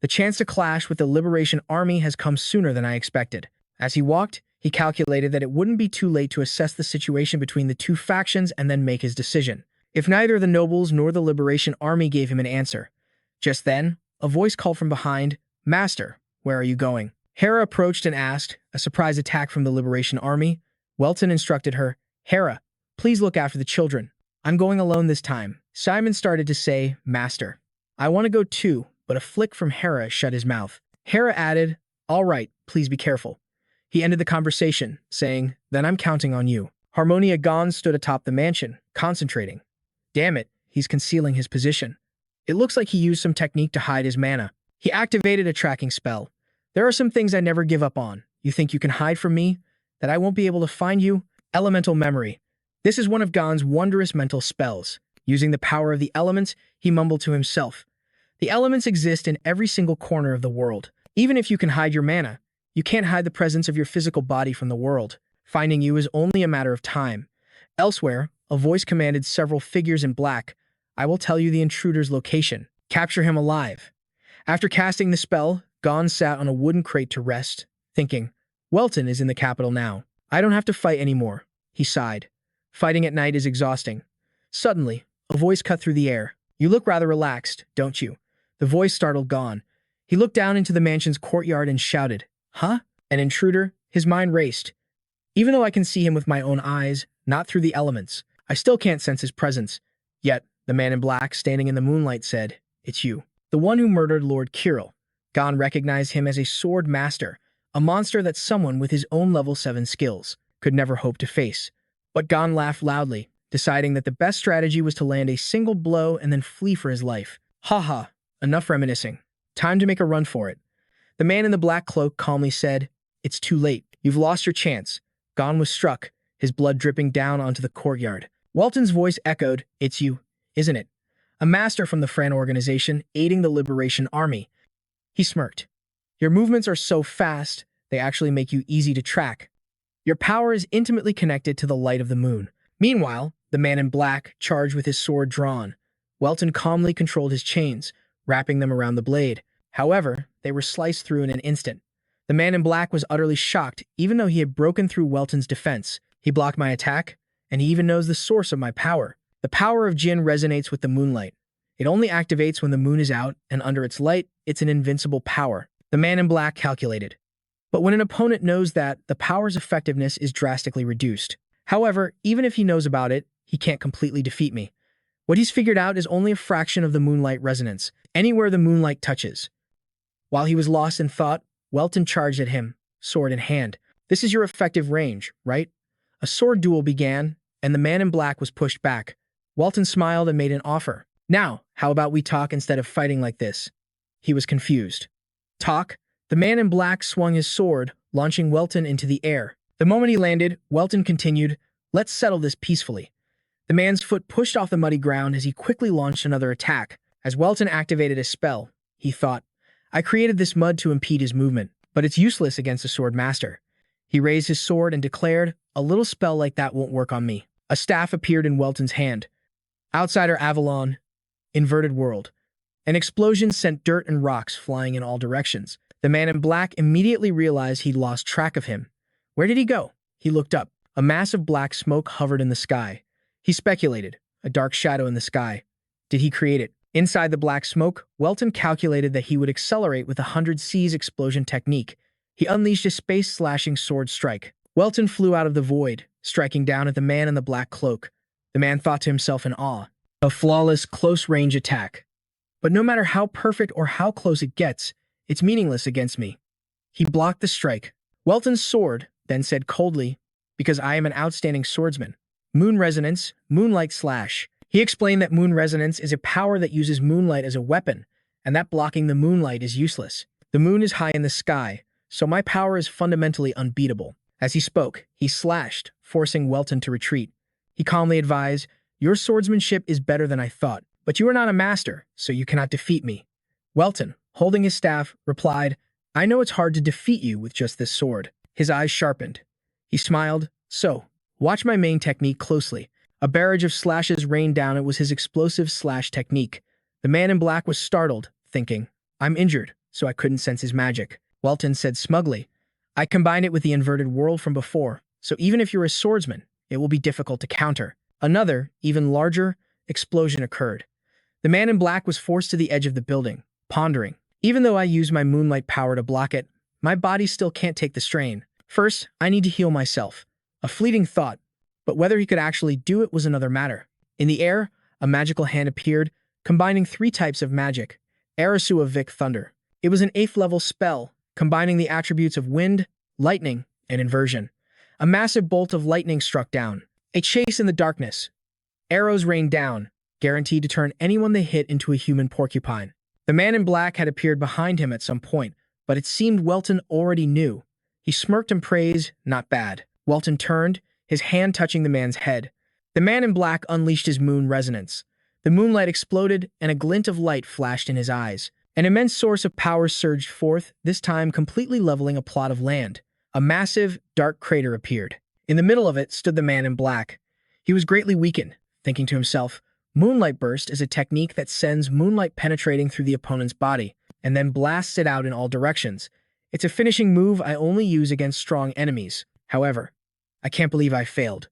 The chance to clash with the Liberation Army has come sooner than I expected. As he walked, he calculated that it wouldn't be too late to assess the situation between the two factions and then make his decision. If neither the nobles nor the Liberation Army gave him an answer. Just then, a voice called from behind, Master, where are you going? Hera approached and asked, a surprise attack from the Liberation Army. Welton instructed her, Hera, please look after the children. I'm going alone this time. Simon started to say, Master. I want to go too, but a flick from Hera shut his mouth. Hera added, All right, please be careful. He ended the conversation, saying, Then I'm counting on you. Harmonia Gon stood atop the mansion, concentrating. Damn it, he's concealing his position. It looks like he used some technique to hide his mana. He activated a tracking spell. There are some things I never give up on. You think you can hide from me? That I won't be able to find you? Elemental memory. This is one of Gon's wondrous mental spells. Using the power of the elements, he mumbled to himself. The elements exist in every single corner of the world. Even if you can hide your mana, you can't hide the presence of your physical body from the world. Finding you is only a matter of time. Elsewhere, a voice commanded several figures in black. I will tell you the intruder's location. Capture him alive. After casting the spell, Gon sat on a wooden crate to rest, thinking, Welton is in the capital now. I don't have to fight anymore. He sighed. Fighting at night is exhausting. Suddenly, a voice cut through the air. You look rather relaxed, don't you? The voice startled Gon. He looked down into the mansion's courtyard and shouted, Huh? An intruder? His mind raced. Even though I can see him with my own eyes, not through the elements, I still can't sense his presence. Yet, the man in black standing in the moonlight said, It's you. The one who murdered Lord Kirill. Gon recognized him as a sword master, a monster that someone with his own level 7 skills could never hope to face. But Gon laughed loudly, deciding that the best strategy was to land a single blow and then flee for his life. Ha ha, enough reminiscing. Time to make a run for it. The man in the black cloak calmly said, It's too late. You've lost your chance. Gon was struck, his blood dripping down onto the courtyard. Welton's voice echoed, It's you, isn't it? A master from the Fran organization aiding the Liberation Army. He smirked. Your movements are so fast, they actually make you easy to track. Your power is intimately connected to the light of the moon. Meanwhile, the man in black charged with his sword drawn. Welton calmly controlled his chains, wrapping them around the blade. However, they were sliced through in an instant. The man in black was utterly shocked, even though he had broken through Welton's defense. He blocked my attack, and he even knows the source of my power. The power of Jin resonates with the moonlight. It only activates when the moon is out, and under its light, it's an invincible power. The man in black calculated. But when an opponent knows that, the power's effectiveness is drastically reduced. However, even if he knows about it, he can't completely defeat me. What he's figured out is only a fraction of the moonlight resonance, anywhere the moonlight touches. While he was lost in thought, Welton charged at him, sword in hand. This is your effective range, right? A sword duel began, and the man in black was pushed back. Welton smiled and made an offer. Now, how about we talk instead of fighting like this? He was confused. Talk? The man in black swung his sword, launching Welton into the air. The moment he landed, Welton continued, Let's settle this peacefully. The man's foot pushed off the muddy ground as he quickly launched another attack. As Welton activated his spell, he thought, I created this mud to impede his movement, but it's useless against a sword master. He raised his sword and declared, A little spell like that won't work on me. A staff appeared in Welton's hand. Outsider Avalon, inverted world. An explosion sent dirt and rocks flying in all directions. The man in black immediately realized he'd lost track of him. Where did he go? He looked up. A mass of black smoke hovered in the sky. He speculated, a dark shadow in the sky. Did he create it? Inside the black smoke, Welton calculated that he would accelerate with a 100 C's explosion technique. He unleashed a space-slashing sword strike. Welton flew out of the void, striking down at the man in the black cloak. The man thought to himself in awe. A flawless, close-range attack. But no matter how perfect or how close it gets, it's meaningless against me. He blocked the strike. Welton's sword then said coldly, Because I am an outstanding swordsman. Moon resonance, moonlight slash. He explained that moon resonance is a power that uses moonlight as a weapon, and that blocking the moonlight is useless. The moon is high in the sky, so my power is fundamentally unbeatable. As he spoke, he slashed, forcing Welton to retreat. He calmly advised, Your swordsmanship is better than I thought, but you are not a master, so you cannot defeat me. Welton, holding his staff, replied, I know it's hard to defeat you with just this sword. His eyes sharpened. He smiled, So, watch my main technique closely. A barrage of slashes rained down. It was his explosive slash technique. The man in black was startled, thinking, I'm injured, so I couldn't sense his magic. Welton said smugly, I combined it with the inverted world from before, so even if you're a swordsman, it will be difficult to counter. Another, even larger, explosion occurred. The man in black was forced to the edge of the building, pondering. Even though I use my moonlight power to block it, my body still can't take the strain. First, I need to heal myself. A fleeting thought, but whether he could actually do it was another matter. In the air, a magical hand appeared, combining 3 types of magic. Arasu of Vic Thunder. It was an 8th level spell, combining the attributes of wind, lightning, and inversion. A massive bolt of lightning struck down. A chase in the darkness. Arrows rained down, guaranteed to turn anyone they hit into a human porcupine. The man in black had appeared behind him at some point, but it seemed Welton already knew. He smirked and praised, Not bad. Welton turned, his hand touching the man's head. The man in black unleashed his moon resonance. The moonlight exploded, and a glint of light flashed in his eyes. An immense source of power surged forth, this time completely leveling a plot of land. A massive, dark crater appeared. In the middle of it stood the man in black. He was greatly weakened, thinking to himself, Moonlight Burst is a technique that sends moonlight penetrating through the opponent's body, and then blasts it out in all directions. It's a finishing move I only use against strong enemies. However, I can't believe I failed.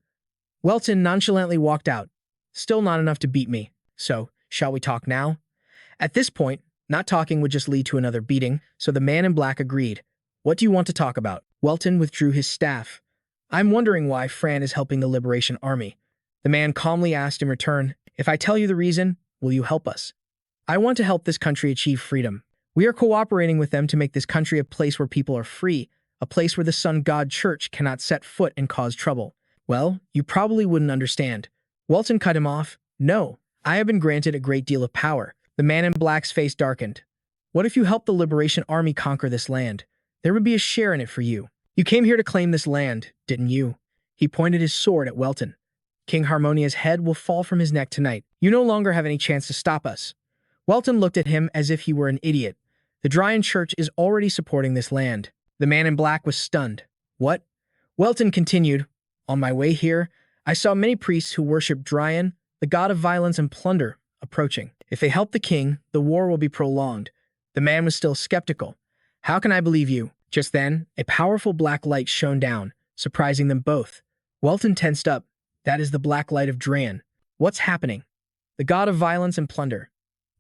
Welton nonchalantly walked out. Still not enough to beat me. So, shall we talk now? At this point, not talking would just lead to another beating, so the man in black agreed. What do you want to talk about? Welton withdrew his staff. I'm wondering why Fran is helping the Liberation Army. The man calmly asked in return, if I tell you the reason, will you help us? I want to help this country achieve freedom. We are cooperating with them to make this country a place where people are free, a place where the Sun God Church cannot set foot and cause trouble. Well, you probably wouldn't understand. Welton cut him off. No, I have been granted a great deal of power. The man in black's face darkened. What if you help the Liberation Army conquer this land? There would be a share in it for you. You came here to claim this land, didn't you? He pointed his sword at Welton. King Harmonia's head will fall from his neck tonight. You no longer have any chance to stop us. Welton looked at him as if he were an idiot. The Dryan Church is already supporting this land. The man in black was stunned. What? Welton continued, on my way here, I saw many priests who worship Dryan, the god of violence and plunder, approaching. If they help the king, the war will be prolonged. The man was still skeptical. How can I believe you? Just then, a powerful black light shone down, surprising them both. Welton tensed up. That is the black light of Dran. What's happening? The god of violence and plunder.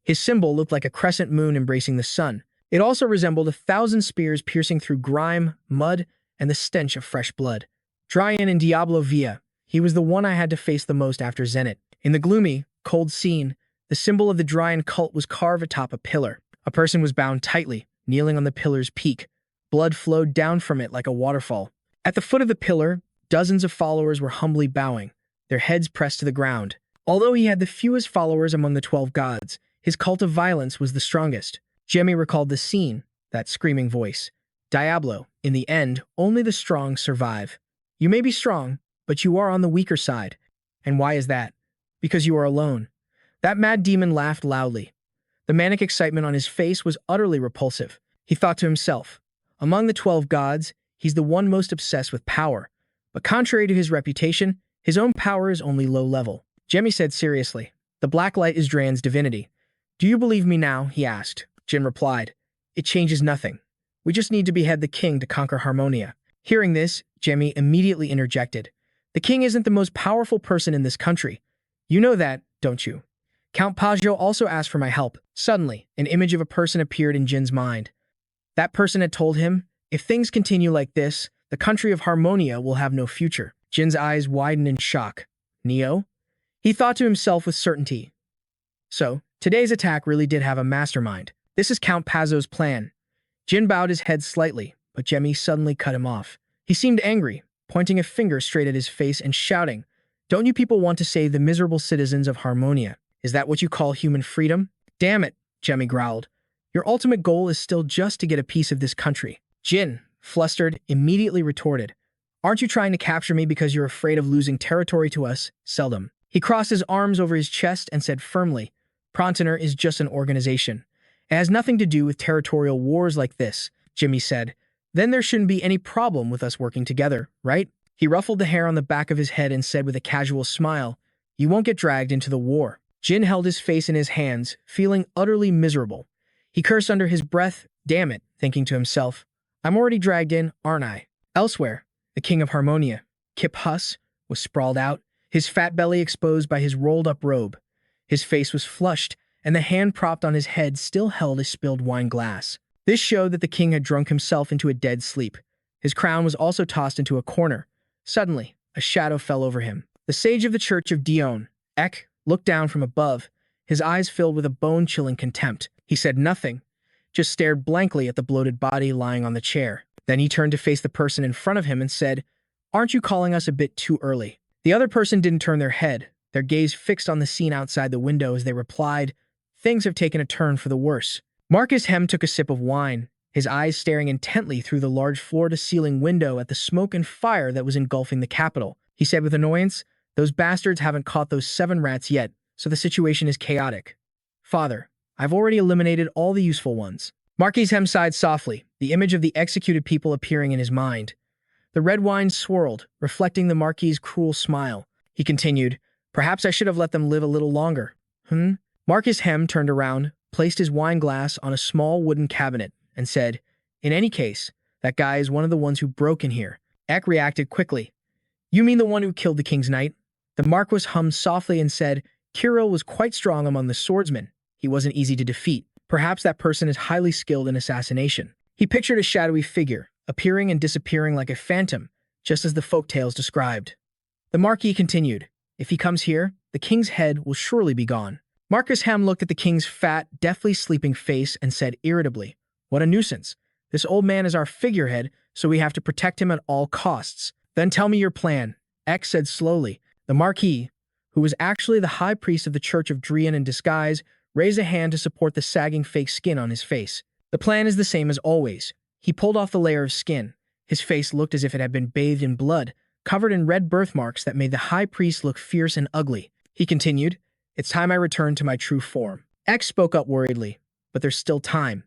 His symbol looked like a crescent moon embracing the sun. It also resembled 1,000 spears piercing through grime, mud, and the stench of fresh blood. Dryan in Diablo Via. He was the one I had to face the most after Zenith. In the gloomy, cold scene, the symbol of the Dryan cult was carved atop a pillar. A person was bound tightly, kneeling on the pillar's peak. Blood flowed down from it like a waterfall. At the foot of the pillar, dozens of followers were humbly bowing, their heads pressed to the ground. Although he had the fewest followers among the 12 gods, his cult of violence was the strongest. Jamie recalled the scene, that screaming voice. Diablo, in the end, only the strong survive. You may be strong, but you are on the weaker side. And why is that? Because you are alone. That mad demon laughed loudly. The manic excitement on his face was utterly repulsive. He thought to himself, among the 12 gods, he's the one most obsessed with power. But contrary to his reputation, his own power is only low level. Jamie said seriously, the black light is Dran's divinity. Do you believe me now? He asked. Jin replied, it changes nothing. We just need to behead the king to conquer Harmonia. Hearing this, Jamie immediately interjected. The king isn't the most powerful person in this country. You know that, don't you? Count Pajot also asked for my help. Suddenly, an image of a person appeared in Jin's mind. That person had told him, if things continue like this, the country of Harmonia will have no future. Jin's eyes widened in shock. Neo? He thought to himself with certainty. So, today's attack really did have a mastermind. This is Count Pazot's plan. Jin bowed his head slightly, but Jamie suddenly cut him off. He seemed angry, pointing a finger straight at his face and shouting, don't you people want to save the miserable citizens of Harmonia? Is that what you call human freedom? Damn it, Jamie growled. Your ultimate goal is still just to get a piece of this country. Jin, flustered, immediately retorted, aren't you trying to capture me because you're afraid of losing territory to us? Seldom. He crossed his arms over his chest and said firmly, Prontoner is just an organization. It has nothing to do with territorial wars like this, Jimmy said. Then there shouldn't be any problem with us working together, right? He ruffled the hair on the back of his head and said with a casual smile, you won't get dragged into the war. Jin held his face in his hands, feeling utterly miserable. He cursed under his breath, damn it, thinking to himself, I'm already dragged in, aren't I? Elsewhere, the king of Harmonia, Kip Huss, was sprawled out, his fat belly exposed by his rolled-up robe. His face was flushed, and the hand propped on his head still held a spilled wine glass. This showed that the king had drunk himself into a dead sleep. His crown was also tossed into a corner. Suddenly, a shadow fell over him. The sage of the Church of Dion, Ek, looked down from above, his eyes filled with a bone-chilling contempt. He said nothing, just stared blankly at the bloated body lying on the chair. Then he turned to face the person in front of him and said, aren't you calling us a bit too early? The other person didn't turn their head, their gaze fixed on the scene outside the window as they replied, things have taken a turn for the worse. Marcus Hem took a sip of wine, his eyes staring intently through the large floor-to-ceiling window at the smoke and fire that was engulfing the capital. He said with annoyance, those bastards haven't caught those 7 rats yet, so the situation is chaotic. Father, I've already eliminated all the useful ones. Marquis Hem sighed softly, the image of the executed people appearing in his mind. The red wine swirled, reflecting the Marquis's cruel smile. He continued, "Perhaps I should have let them live a little longer." Marcus Hem turned around, placed his wine glass on a small wooden cabinet, and said, "In any case, that guy is one of the ones who broke in here." Ek reacted quickly. "You mean the one who killed the king's knight?" The Marquis hummed softly and said, "Kirill was quite strong among the swordsmen. He wasn't easy to defeat. Perhaps that person is highly skilled in assassination." He pictured a shadowy figure, appearing and disappearing like a phantom, just as the folk tales described. The Marquis continued, "If he comes here, the king's head will surely be gone." Marcus Ham looked at the king's fat, deathly sleeping face and said irritably, "What a nuisance. This old man is our figurehead, so we have to protect him at all costs." "Then tell me your plan," X said slowly. The Marquis, who was actually the high priest of the Church of Drian in disguise, raised a hand to support the sagging fake skin on his face. "The plan is the same as always." He pulled off the layer of skin. His face looked as if it had been bathed in blood, covered in red birthmarks that made the high priest look fierce and ugly. He continued, "It's time I returned to my true form." X spoke up worriedly, "But there's still time."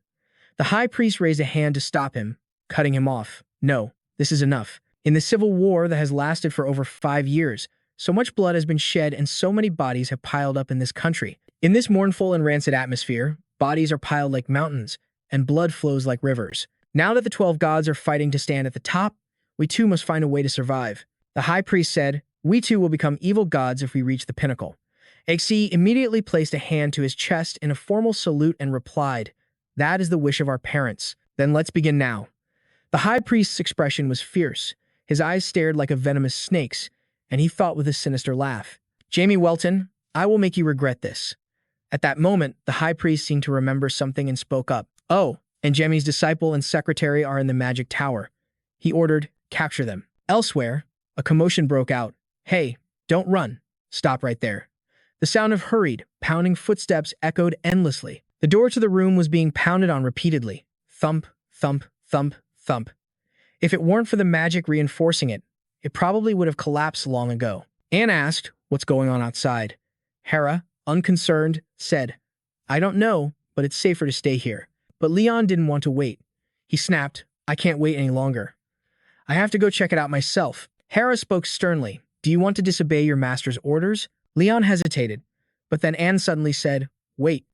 The high priest raised a hand to stop him, cutting him off. "No, this is enough. In the civil war that has lasted for over 5 years, so much blood has been shed and so many bodies have piled up in this country. In this mournful and rancid atmosphere, bodies are piled like mountains, and blood flows like rivers. Now that the 12 gods are fighting to stand at the top, we too must find a way to survive." The high priest said, "We too will become evil gods if we reach the pinnacle." Xi immediately placed a hand to his chest in a formal salute and replied, "That is the wish of our parents. Then let's begin now." The high priest's expression was fierce. His eyes stared like a venomous snake's, and he thought with a sinister laugh, "Jamie Welton, I will make you regret this." At that moment, the high priest seemed to remember something and spoke up. "Oh, and Jamie's disciple and secretary are in the magic tower." He ordered, "Capture them." Elsewhere, a commotion broke out. "Hey, don't run. Stop right there." The sound of hurried, pounding footsteps echoed endlessly. The door to the room was being pounded on repeatedly. Thump, thump, thump, thump. If it weren't for the magic reinforcing it, it probably would have collapsed long ago. Anne asked, "What's going on outside?" Hera, unconcerned, said, "I don't know, but it's safer to stay here." But Leon didn't want to wait. He snapped, "I can't wait any longer. I have to go check it out myself." Hera spoke sternly, "Do you want to disobey your master's orders?" Leon hesitated, but then Anne suddenly said, "Wait."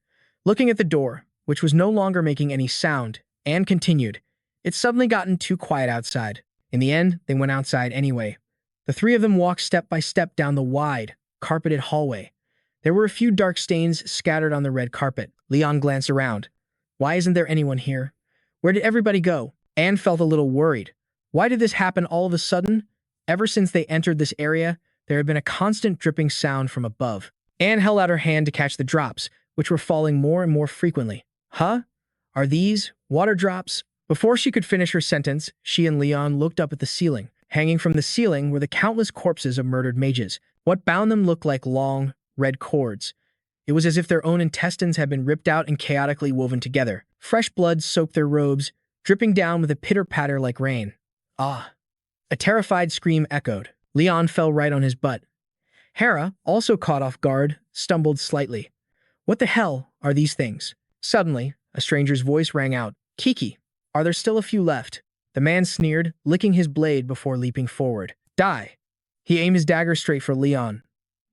Looking at the door, which was no longer making any sound, Anne continued, "It's suddenly gotten too quiet outside." In the end, they went outside anyway. The three of them walked step by step down the wide, carpeted hallway. There were a few dark stains scattered on the red carpet. Leon glanced around. Why isn't there anyone here? Where did everybody go? Anne felt a little worried. Why did this happen all of a sudden? Ever since they entered this area, there had been a constant dripping sound from above. Anne held out her hand to catch the drops, which were falling more and more frequently. "Huh? Are these water drops?" Before she could finish her sentence, she and Leon looked up at the ceiling. Hanging from the ceiling were the countless corpses of murdered mages. What bound them looked like long, red cords. It was as if their own intestines had been ripped out and chaotically woven together. Fresh blood soaked their robes, dripping down with a pitter-patter like rain. "Ah!" A terrified scream echoed. Leon fell right on his butt. Hera, also caught off guard, stumbled slightly. "What the hell are these things?" Suddenly, a stranger's voice rang out. "Kiki, are there still a few left?" The man sneered, licking his blade before leaping forward. "Die!" He aimed his dagger straight for Leon.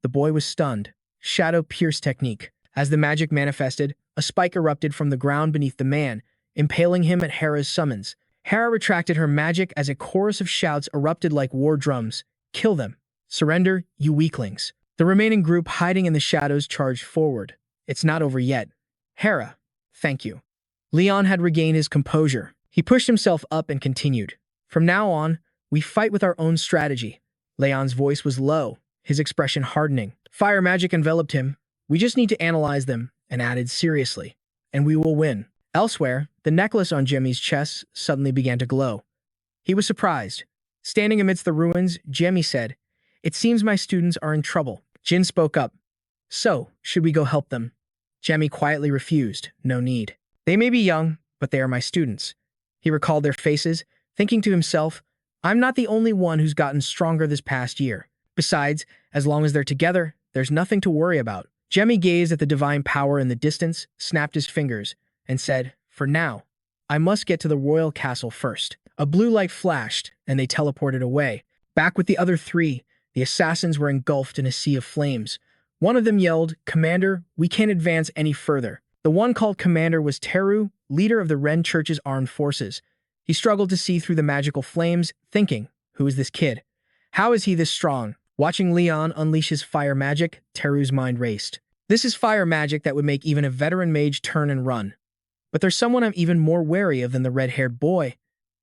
The boy was stunned. Shadow pierce technique. As the magic manifested, a spike erupted from the ground beneath the man, impaling him at Hera's summons. Hera retracted her magic as a chorus of shouts erupted like war drums. "Kill them! Surrender, you weaklings!" The remaining group hiding in the shadows charged forward. "It's not over yet." "Hera, thank you." Leon had regained his composure. He pushed himself up and continued. "From now on, we fight with our own strategy." Leon's voice was low, his expression hardening. Fire magic enveloped him. "We just need to analyze them," and added seriously, "and we will win." Elsewhere, the necklace on Jemmy's chest suddenly began to glow. He was surprised. Standing amidst the ruins, Jemmy said, "It seems my students are in trouble." Jin spoke up. "So, should we go help them?" Jemmy quietly refused. "No need. They may be young, but they are my students." He recalled their faces, thinking to himself, "I'm not the only one who's gotten stronger this past year. Besides, as long as they're together, there's nothing to worry about." Jemmy gazed at the divine power in the distance, snapped his fingers, and said, "For now, I must get to the royal castle first." A blue light flashed, and they teleported away. Back with the other three, the assassins were engulfed in a sea of flames. One of them yelled, "Commander, we can't advance any further." The one called Commander was Teru, leader of the Ren Church's armed forces. He struggled to see through the magical flames, thinking, who is this kid? How is he this strong? Watching Leon unleash his fire magic, Teru's mind raced. This is fire magic that would make even a veteran mage turn and run. But there's someone I'm even more wary of than the red-haired boy,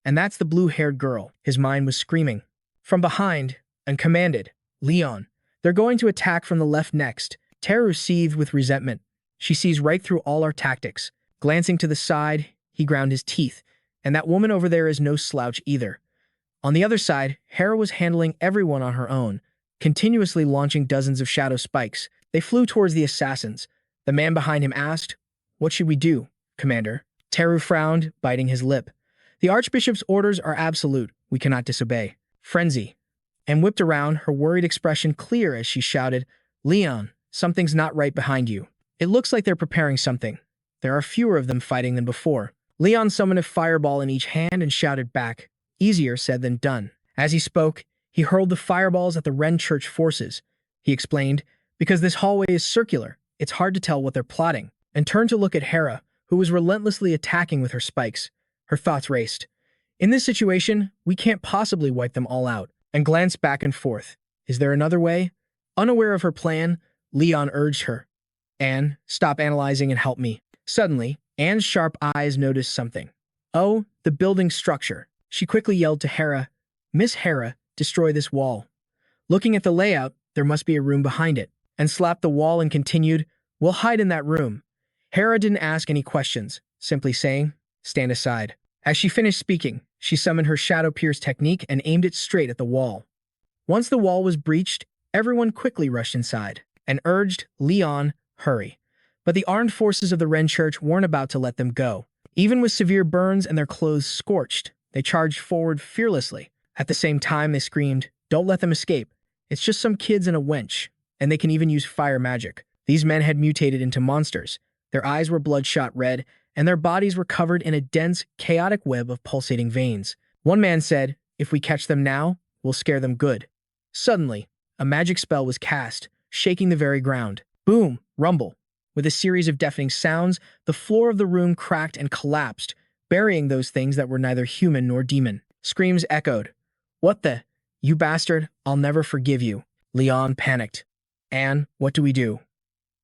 and that's the blue-haired girl. His mind was screaming. From behind, and commanded, "Leon, they're going to attack from the left next." Teru seethed with resentment. She sees right through all our tactics. Glancing to the side, he ground his teeth, and that woman over there is no slouch either. On the other side, Hera was handling everyone on her own, continuously launching dozens of shadow spikes. They flew towards the assassins. The man behind him asked, "What should we do, Commander?" Teru frowned, biting his lip. "The Archbishop's orders are absolute. We cannot disobey." Frenzy. And whipped around, her worried expression clear as she shouted, "Leon, something's not right behind you. It looks like they're preparing something. There are fewer of them fighting than before." Leon summoned a fireball in each hand and shouted back, "Easier said than done." As he spoke, he hurled the fireballs at the Ren Church forces. He explained, "Because this hallway is circular, it's hard to tell what they're plotting," and turned to look at Hera, who was relentlessly attacking with her spikes. Her thoughts raced. "In this situation, we can't possibly wipe them all out," and glanced back and forth. Is there another way? Unaware of her plan, Leon urged her. "Anne, stop analyzing and help me." Suddenly, Anne's sharp eyes noticed something. Oh, the building structure. She quickly yelled to Hera, "Miss Hera, destroy this wall." Looking at the layout, there must be a room behind it, and slapped the wall and continued, "We'll hide in that room." Hera didn't ask any questions, simply saying, "Stand aside." As she finished speaking, she summoned her Shadow Pierce technique and aimed it straight at the wall. Once the wall was breached, everyone quickly rushed inside and urged, "Leon, hurry." But the armed forces of the Ren Church weren't about to let them go. Even with severe burns and their clothes scorched, they charged forward fearlessly. At the same time, they screamed, "Don't let them escape. It's just some kids and a wench, and they can even use fire magic." These men had mutated into monsters. Their eyes were bloodshot red, and their bodies were covered in a dense, chaotic web of pulsating veins. One man said, "If we catch them now, we'll scare them good." Suddenly, a magic spell was cast, shaking the very ground. Boom, rumble. With a series of deafening sounds, the floor of the room cracked and collapsed, burying those things that were neither human nor demon. Screams echoed. "What the? You bastard, I'll never forgive you." Leon panicked. "Anne, what do we do?"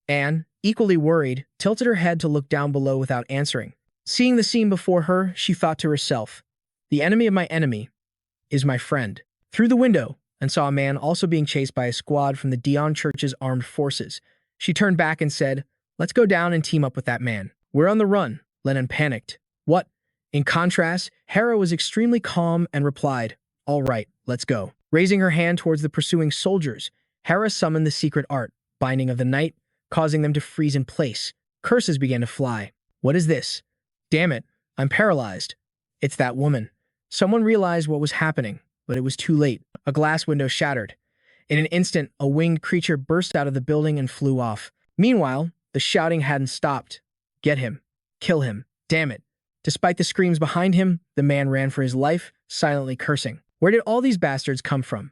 Anne, equally worried, tilted her head to look down below without answering. Seeing the scene before her, she thought to herself, "The enemy of my enemy is my friend." Through the window, and saw a man also being chased by a squad from the Dion Church's armed forces. She turned back and said, "Let's go down and team up with that man." "We're on the run," Lennon panicked. "What?" In contrast, Hera was extremely calm and replied, "All right, let's go." Raising her hand towards the pursuing soldiers, Hera summoned the secret art, Binding of the Night, causing them to freeze in place. Curses began to fly. "What is this? Damn it, I'm paralyzed." "It's that woman." Someone realized what was happening, but it was too late. A glass window shattered. In an instant, a winged creature burst out of the building and flew off. Meanwhile, the shouting hadn't stopped. "Get him. Kill him. Damn it." Despite the screams behind him, the man ran for his life, silently cursing. Where did all these bastards come from?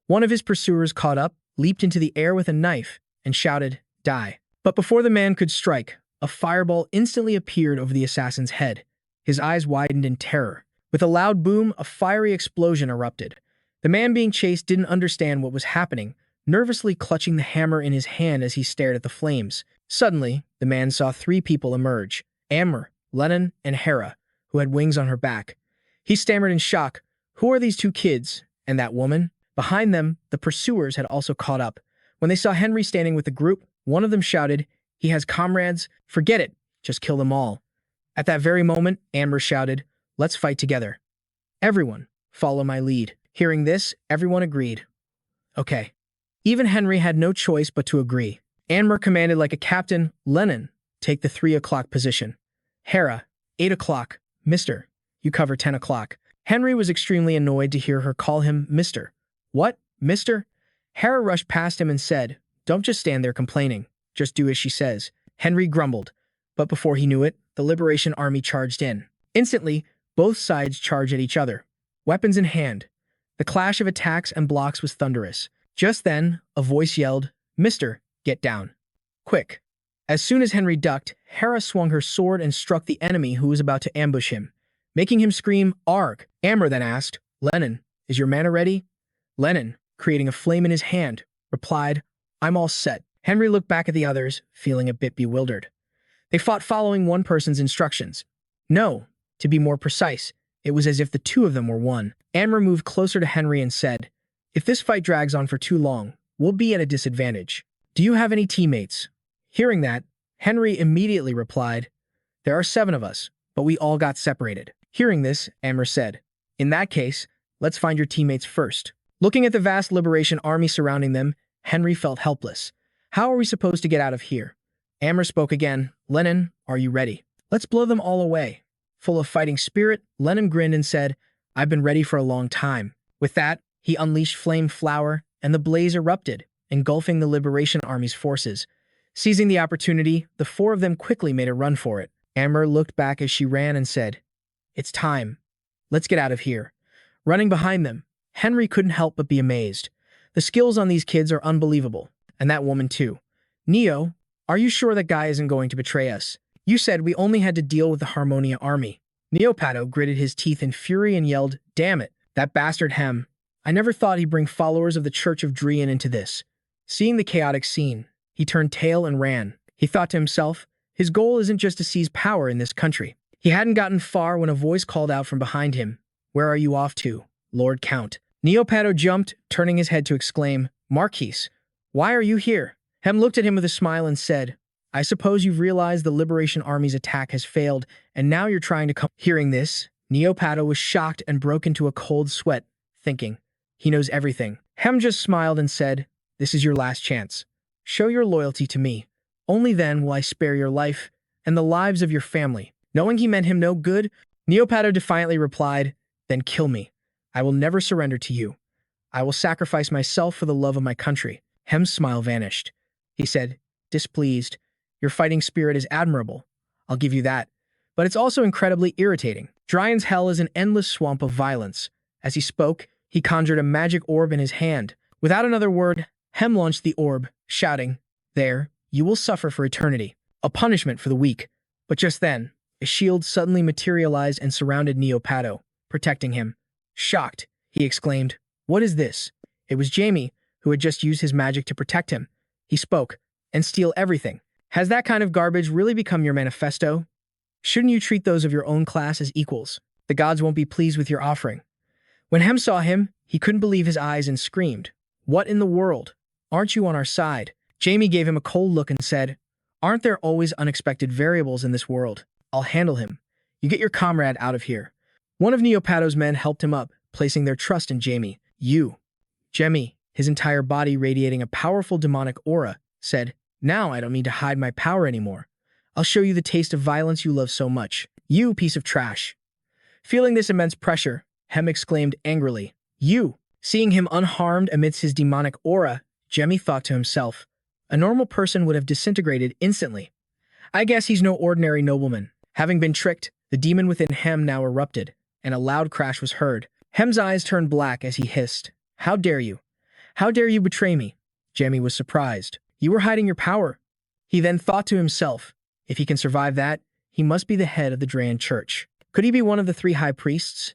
One of his pursuers caught up, leaped into the air with a knife, and shouted, "Die." But before the man could strike, a fireball instantly appeared over the assassin's head. His eyes widened in terror. With a loud boom, a fiery explosion erupted. The man being chased didn't understand what was happening, nervously clutching the hammer in his hand as he stared at the flames. Suddenly, the man saw three people emerge, Amber, Lennon, and Hera, who had wings on her back. He stammered in shock, "Who are these two kids? And that woman?" Behind them, the pursuers had also caught up. When they saw Henry standing with the group, one of them shouted, "He has comrades. Forget it. Just kill them all." At that very moment, Amber shouted, "Let's fight together. Everyone, follow my lead." Hearing this, everyone agreed. Okay. Even Henry had no choice but to agree. Amber commanded like a captain, "Lennon, take the 3 o'clock position. Hera, 8 o'clock. Mister, you cover 10 o'clock. Henry was extremely annoyed to hear her call him Mister. "What, Mister?" Hera rushed past him and said, "Don't just stand there complaining. Just do as she says." Henry grumbled, but before he knew it, the Liberation Army charged in. Instantly, Both sides charged at each other, weapons in hand. The clash of attacks and blocks was thunderous. Just then, a voice yelled, "Mister, get down. Quick." As soon as Henry ducked, Hera swung her sword and struck the enemy who was about to ambush him, making him scream, "Arg!" Amber then asked, "Lennon, is your mana ready?" Lennon, creating a flame in his hand, replied, "I'm all set." Henry looked back at the others, feeling a bit bewildered. They fought following one person's instructions. No, to be more precise, it was as if the two of them were one. Amber moved closer to Henry and said, "If this fight drags on for too long, we'll be at a disadvantage. Do you have any teammates?" Hearing that, Henry immediately replied, "There are 7 of us, but we all got separated." Hearing this, Amber said, "In that case, let's find your teammates first." Looking at the vast liberation army surrounding them, Henry felt helpless. How are we supposed to get out of here? Amber spoke again, "Lennon, are you ready? Let's blow them all away." Full of fighting spirit, Lennon grinned and said, "I've been ready for a long time." With that, he unleashed flame flower, and the blaze erupted, engulfing the Liberation Army's forces. Seizing the opportunity, the 4 of them quickly made a run for it. Amber looked back as she ran and said, "It's time. Let's get out of here." Running behind them, Henry couldn't help but be amazed. The skills on these kids are unbelievable, and that woman too. "Neo, are you sure that guy isn't going to betray us? You said we only had to deal with the Harmonia army." Neopato gritted his teeth in fury and yelled, "Damn it, that bastard Hem. I never thought he'd bring followers of the Church of Drian into this." Seeing the chaotic scene, he turned tail and ran. He thought to himself, his goal isn't just to seize power in this country. He hadn't gotten far when a voice called out from behind him, "Where are you off to, Lord Count?" Neopato jumped, turning his head to exclaim, "Marquise, why are you here?" Hem looked at him with a smile and said, "I suppose you've realized the Liberation Army's attack has failed, and now you're trying to come." Hearing this, Neopato was shocked and broke into a cold sweat, thinking, he knows everything. Hem just smiled and said, "This is your last chance. Show your loyalty to me. Only then will I spare your life and the lives of your family." Knowing he meant him no good, Neopato defiantly replied, "Then kill me. I will never surrender to you. I will sacrifice myself for the love of my country." Hem's smile vanished. He said, displeased, "Your fighting spirit is admirable. I'll give you that. But it's also incredibly irritating. Drian's hell is an endless swamp of violence." As he spoke, he conjured a magic orb in his hand. Without another word, Hem launched the orb, shouting, "There, you will suffer for eternity. A punishment for the weak." But just then, a shield suddenly materialized and surrounded Neopato, protecting him. Shocked, he exclaimed, "What is this?" It was Jamie, who had just used his magic to protect him. He spoke, "And steal everything. Has that kind of garbage really become your manifesto? Shouldn't you treat those of your own class as equals? The gods won't be pleased with your offering." When Hem saw him, he couldn't believe his eyes and screamed, "What in the world? Aren't you on our side?" Jamie gave him a cold look and said, "Aren't there always unexpected variables in this world? I'll handle him. You get your comrade out of here." One of Neopato's men helped him up, placing their trust in Jamie. Jamie, his entire body radiating a powerful demonic aura, said, "Now I don't need to hide my power anymore. I'll show you the taste of violence you love so much. You piece of trash." Feeling this immense pressure, Hem exclaimed angrily, "You!" Seeing him unharmed amidst his demonic aura, Jamie thought to himself, a normal person would have disintegrated instantly. I guess he's no ordinary nobleman. Having been tricked, the demon within Hem now erupted, and a loud crash was heard. Hem's eyes turned black as he hissed, "How dare you? How dare you betray me?" Jamie was surprised. "You were hiding your power." He then thought to himself, if he can survive that, he must be the head of the Drian Church. Could he be one of the 3 high priests?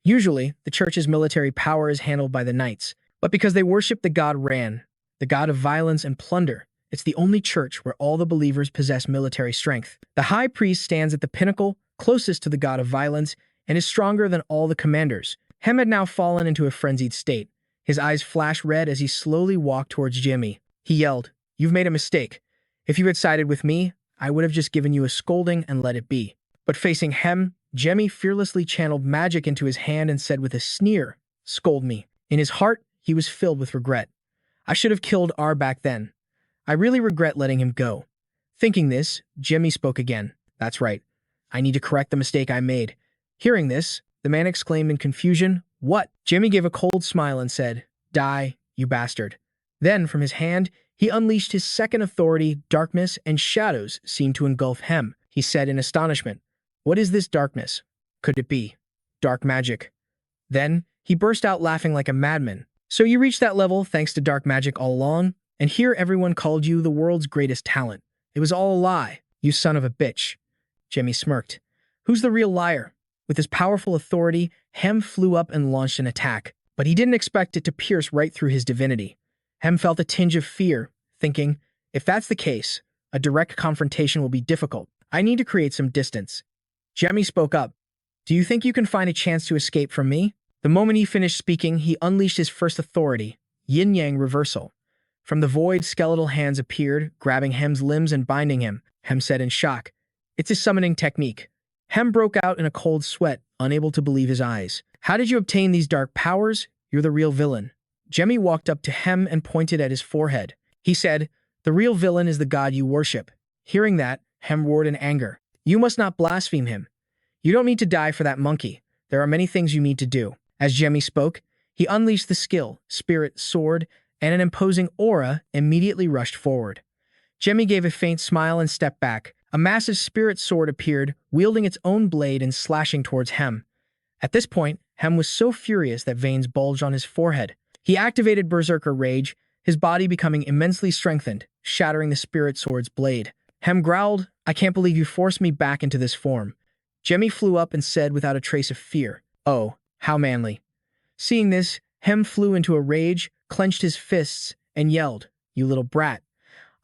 Usually, the church's military power is handled by the knights, but because they worship the god Ran, the god of violence and plunder, it's the only church where all the believers possess military strength. The high priest stands at the pinnacle, closest to the god of violence, and is stronger than all the commanders. Hem had now fallen into a frenzied state. His eyes flashed red as he slowly walked towards Jimmy. He yelled, "You've made a mistake. If you had sided with me, I would have just given you a scolding and let it be." But facing Hem, Jemmy fearlessly channeled magic into his hand and said with a sneer, "Scold me." In his heart, he was filled with regret. "I should have killed R back then. I really regret letting him go." Thinking this, Jemmy spoke again. "That's right. I need to correct the mistake I made." Hearing this, the man exclaimed in confusion, "What?" Jemmy gave a cold smile and said, "Die, you bastard." Then, from his hand, he unleashed his second authority. Darkness and shadows seemed to engulf Hem. He said in astonishment, "What is this darkness? Could it be dark magic? Then, he burst out laughing like a madman. So you reached that level thanks to dark magic all along, and here everyone called you the world's greatest talent. It was all a lie, you son of a bitch. Jamie smirked. Who's the real liar? With his powerful authority, Hem flew up and launched an attack, but he didn't expect it to pierce right through his divinity. Hem felt a tinge of fear, thinking, if that's the case, a direct confrontation will be difficult. I need to create some distance. Jamie spoke up. Do you think you can find a chance to escape from me? The moment he finished speaking, he unleashed his first authority, yin-yang reversal. From the void, skeletal hands appeared, grabbing Hem's limbs and binding him. Hem said in shock, it's a summoning technique. Hem broke out in a cold sweat, unable to believe his eyes. How did you obtain these dark powers? You're the real villain. Jamie walked up to Hem and pointed at his forehead. He said, the real villain is the god you worship. Hearing that, Hem roared in anger. You must not blaspheme him. You don't need to die for that monkey. There are many things you need to do. As Jamie spoke, he unleashed the skill, spirit, sword, and an imposing aura immediately rushed forward. Jamie gave a faint smile and stepped back. A massive spirit sword appeared, wielding its own blade and slashing towards Hem. At this point, Hem was so furious that veins bulged on his forehead. He activated Berserker Rage, his body becoming immensely strengthened, shattering the spirit sword's blade. Hem growled, I can't believe you forced me back into this form. Jamie flew up and said without a trace of fear, oh, how manly. Seeing this, Hem flew into a rage, clenched his fists, and yelled, you little brat.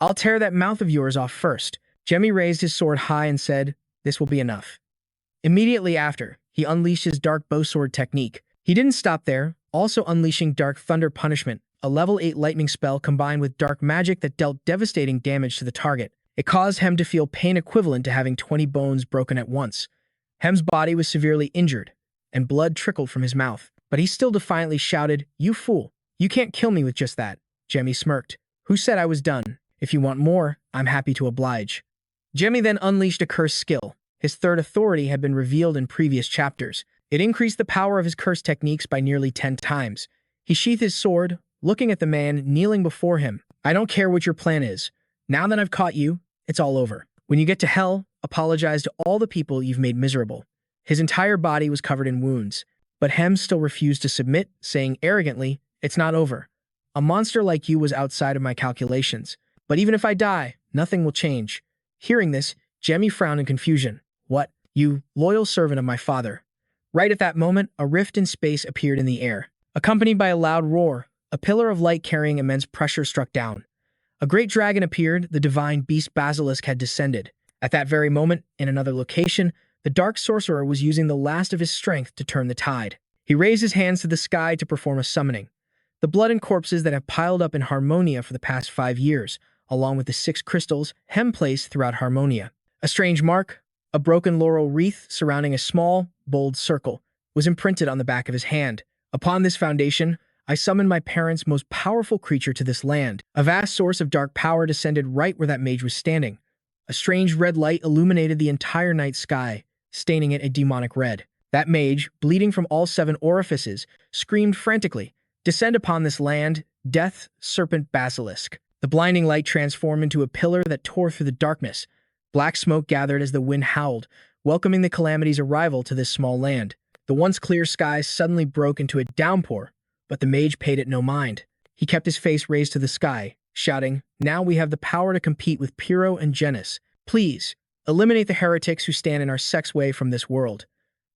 I'll tear that mouth of yours off first. Jamie raised his sword high and said, this will be enough. Immediately after, he unleashed his Dark Bowsword technique. He didn't stop there, also unleashing Dark Thunder Punishment, a level 8 lightning spell combined with dark magic that dealt devastating damage to the target. It caused Hem to feel pain equivalent to having 20 bones broken at once. Hem's body was severely injured, and blood trickled from his mouth. But he still defiantly shouted, you fool, you can't kill me with just that. Jamie smirked. Who said I was done? If you want more, I'm happy to oblige. Jamie then unleashed a curse skill. His third authority had been revealed in previous chapters. It increased the power of his curse techniques by nearly 10 times. He sheathed his sword, looking at the man kneeling before him. I don't care what your plan is. Now that I've caught you, it's all over. When you get to hell, apologize to all the people you've made miserable. His entire body was covered in wounds. But Hem still refused to submit, saying arrogantly, it's not over. A monster like you was outside of my calculations. But even if I die, nothing will change. Hearing this, Jamie frowned in confusion. What? You, loyal servant of my father. Right at that moment, a rift in space appeared in the air. Accompanied by a loud roar, a pillar of light carrying immense pressure struck down. A great dragon appeared, the divine beast Basilisk had descended. At that very moment, in another location, the dark sorcerer was using the last of his strength to turn the tide. He raised his hands to the sky to perform a summoning. The blood and corpses that have piled up in Harmonia for the past 5 years, along with the 6 crystals Hem placed throughout Harmonia. A strange mark, a broken laurel wreath surrounding a small, bold circle, was imprinted on the back of his hand. Upon this foundation, I summoned my parents' most powerful creature to this land. A vast source of dark power descended right where that mage was standing. A strange red light illuminated the entire night sky, staining it a demonic red. That mage, bleeding from all 7 orifices, screamed frantically, descend upon this land, death, serpent basilisk. The blinding light transformed into a pillar that tore through the darkness. Black smoke gathered as the wind howled, welcoming the calamity's arrival to this small land. The once clear sky suddenly broke into a downpour, but the mage paid it no mind. He kept his face raised to the sky, shouting, now we have the power to compete with Pyrrho and Genis. Please, eliminate the heretics who stand in our sex way from this world.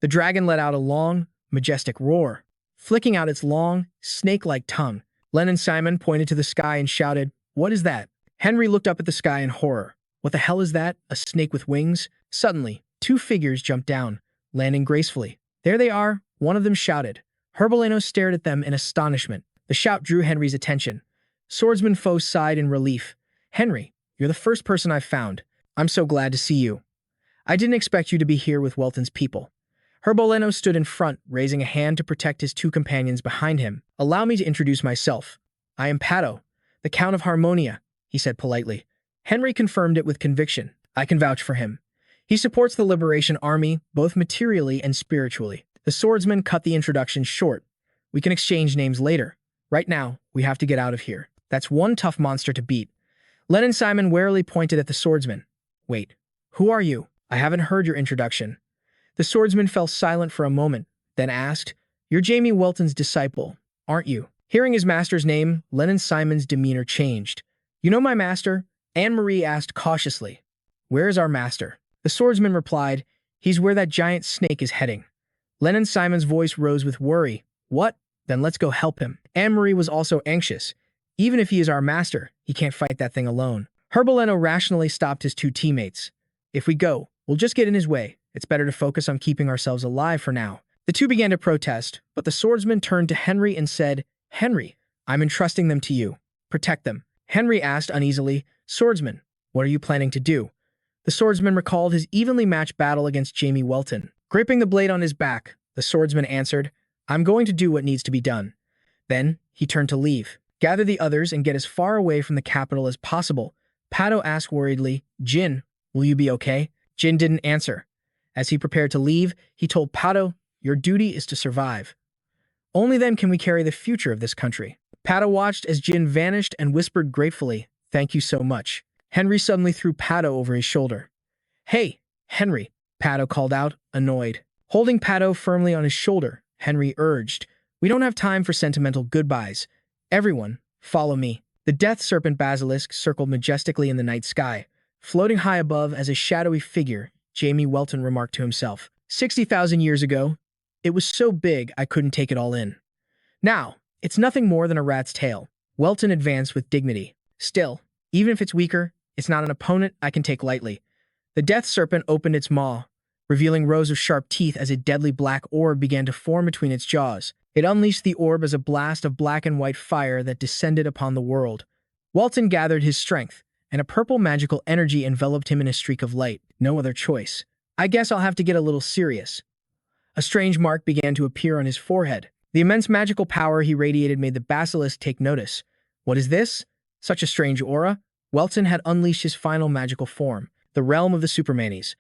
The dragon let out a long, majestic roar, flicking out its long, snake-like tongue. Len and Simon pointed to the sky and shouted, what is that? Henry looked up at the sky in horror. What the hell is that? A snake with wings? Suddenly, 2 figures jumped down, landing gracefully. There they are, one of them shouted. Herboleno stared at them in astonishment. The shout drew Henry's attention. Swordsman Foe sighed in relief. Henry, you're the first person I've found. I'm so glad to see you. I didn't expect you to be here with Welton's people. Herboleno stood in front, raising a hand to protect his 2 companions behind him. Allow me to introduce myself. I am Pato, the Count of Harmonia, he said politely. Henry confirmed it with conviction. I can vouch for him. He supports the Liberation Army, both materially and spiritually. The swordsman cut the introduction short. We can exchange names later. Right now, we have to get out of here. That's one tough monster to beat. Len and Simon warily pointed at the swordsman. Wait, who are you? I haven't heard your introduction. The swordsman fell silent for a moment, then asked, "You're Jamie Welton's disciple, aren't you?" Hearing his master's name, Lennon Simon's demeanor changed. "You know my master?" Anne-Marie asked cautiously. "Where is our master?" The swordsman replied, "He's where that giant snake is heading." Lennon Simon's voice rose with worry. "What? Then let's go help him." Anne-Marie was also anxious. "Even if he is our master, he can't fight that thing alone." Herbaleno rationally stopped his two teammates. "If we go, we'll just get in his way. It's better to focus on keeping ourselves alive for now." The two began to protest, but the swordsman turned to Henry and said, "Henry, I'm entrusting them to you. Protect them." Henry asked uneasily, "Swordsman, what are you planning to do?" The swordsman recalled his evenly matched battle against Jamie Welton. Gripping the blade on his back, the swordsman answered, "I'm going to do what needs to be done." Then he turned to leave. "Gather the others and get as far away from the capital as possible." Pato asked worriedly, "Jin, will you be okay?" Jin didn't answer. As he prepared to leave, he told Pato, "Your duty is to survive. Only then can we carry the future of this country." Pato watched as Jin vanished and whispered gratefully, "Thank you so much." Henry suddenly threw Pato over his shoulder. "Hey, Henry," Pato called out, annoyed. Holding Pato firmly on his shoulder, Henry urged, "We don't have time for sentimental goodbyes. Everyone, follow me." The death serpent basilisk circled majestically in the night sky. Floating high above as a shadowy figure, Jamie Welton remarked to himself, 60,000 years ago, it was so big I couldn't take it all in. Now, it's nothing more than a rat's tail." Welton advanced with dignity. "Still, even if it's weaker, it's not an opponent I can take lightly." The death serpent opened its maw, revealing rows of sharp teeth as a deadly black orb began to form between its jaws. It unleashed the orb as a blast of black and white fire that descended upon the world. Welton gathered his strength, and a purple magical energy enveloped him in a streak of light. No other choice. "I guess I'll have to get a little serious." A strange mark began to appear on his forehead. The immense magical power he radiated made the basilisk take notice. "What is this? Such a strange aura?" Welton had unleashed his final magical form, the realm of the Supermanes.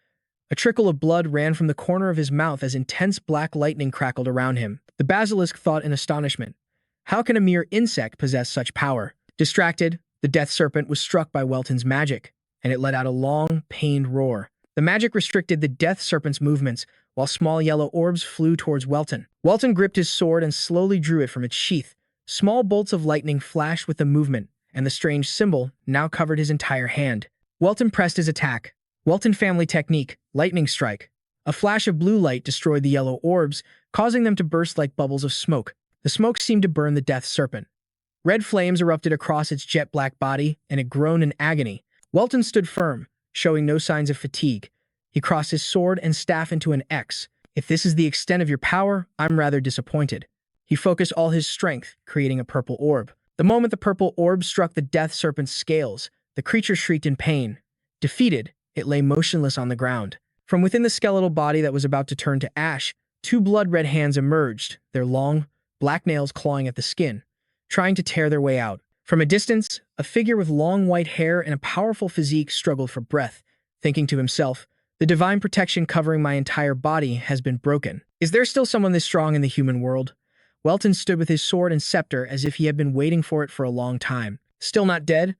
A trickle of blood ran from the corner of his mouth as intense black lightning crackled around him. The basilisk thought in astonishment, "How can a mere insect possess such power?" Distracted, the death serpent was struck by Welton's magic, and it let out a long, pained roar. The magic restricted the death serpent's movements, while small yellow orbs flew towards Welton. Welton gripped his sword and slowly drew it from its sheath. Small bolts of lightning flashed with the movement, and the strange symbol now covered his entire hand. Welton pressed his attack. Welton family technique, lightning strike. A flash of blue light destroyed the yellow orbs, causing them to burst like bubbles of smoke. The smoke seemed to burn the death serpent. Red flames erupted across its jet black body, and it groaned in agony. Welton stood firm, showing no signs of fatigue. He crossed his sword and staff into an X. "If this is the extent of your power, I'm rather disappointed." He focused all his strength, creating a purple orb. The moment the purple orb struck the death serpent's scales, the creature shrieked in pain. Defeated, it lay motionless on the ground. From within the skeletal body that was about to turn to ash, two blood-red hands emerged, their long, black nails clawing at the skin, trying to tear their way out. From a distance, a figure with long white hair and a powerful physique struggled for breath, thinking to himself, "The divine protection covering my entire body has been broken. Is there still someone this strong in the human world?" Welton stood with his sword and scepter as if he had been waiting for it for a long time. Still not dead?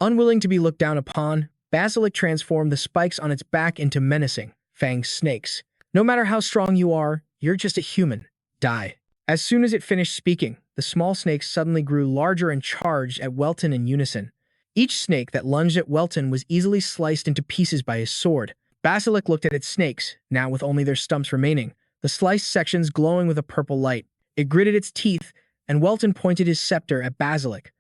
Unwilling to be looked down upon, Basilisk transformed the spikes on its back into menacing, fanged snakes. "No matter how strong you are, you're just a human. Die." As soon as it finished speaking, the small snakes suddenly grew larger and charged at Welton in unison. Each snake that lunged at Welton was easily sliced into pieces by his sword. Basilisk looked at its snakes, now with only their stumps remaining, the sliced sections glowing with a purple light. It gritted its teeth, and Welton pointed his scepter at Basilisk.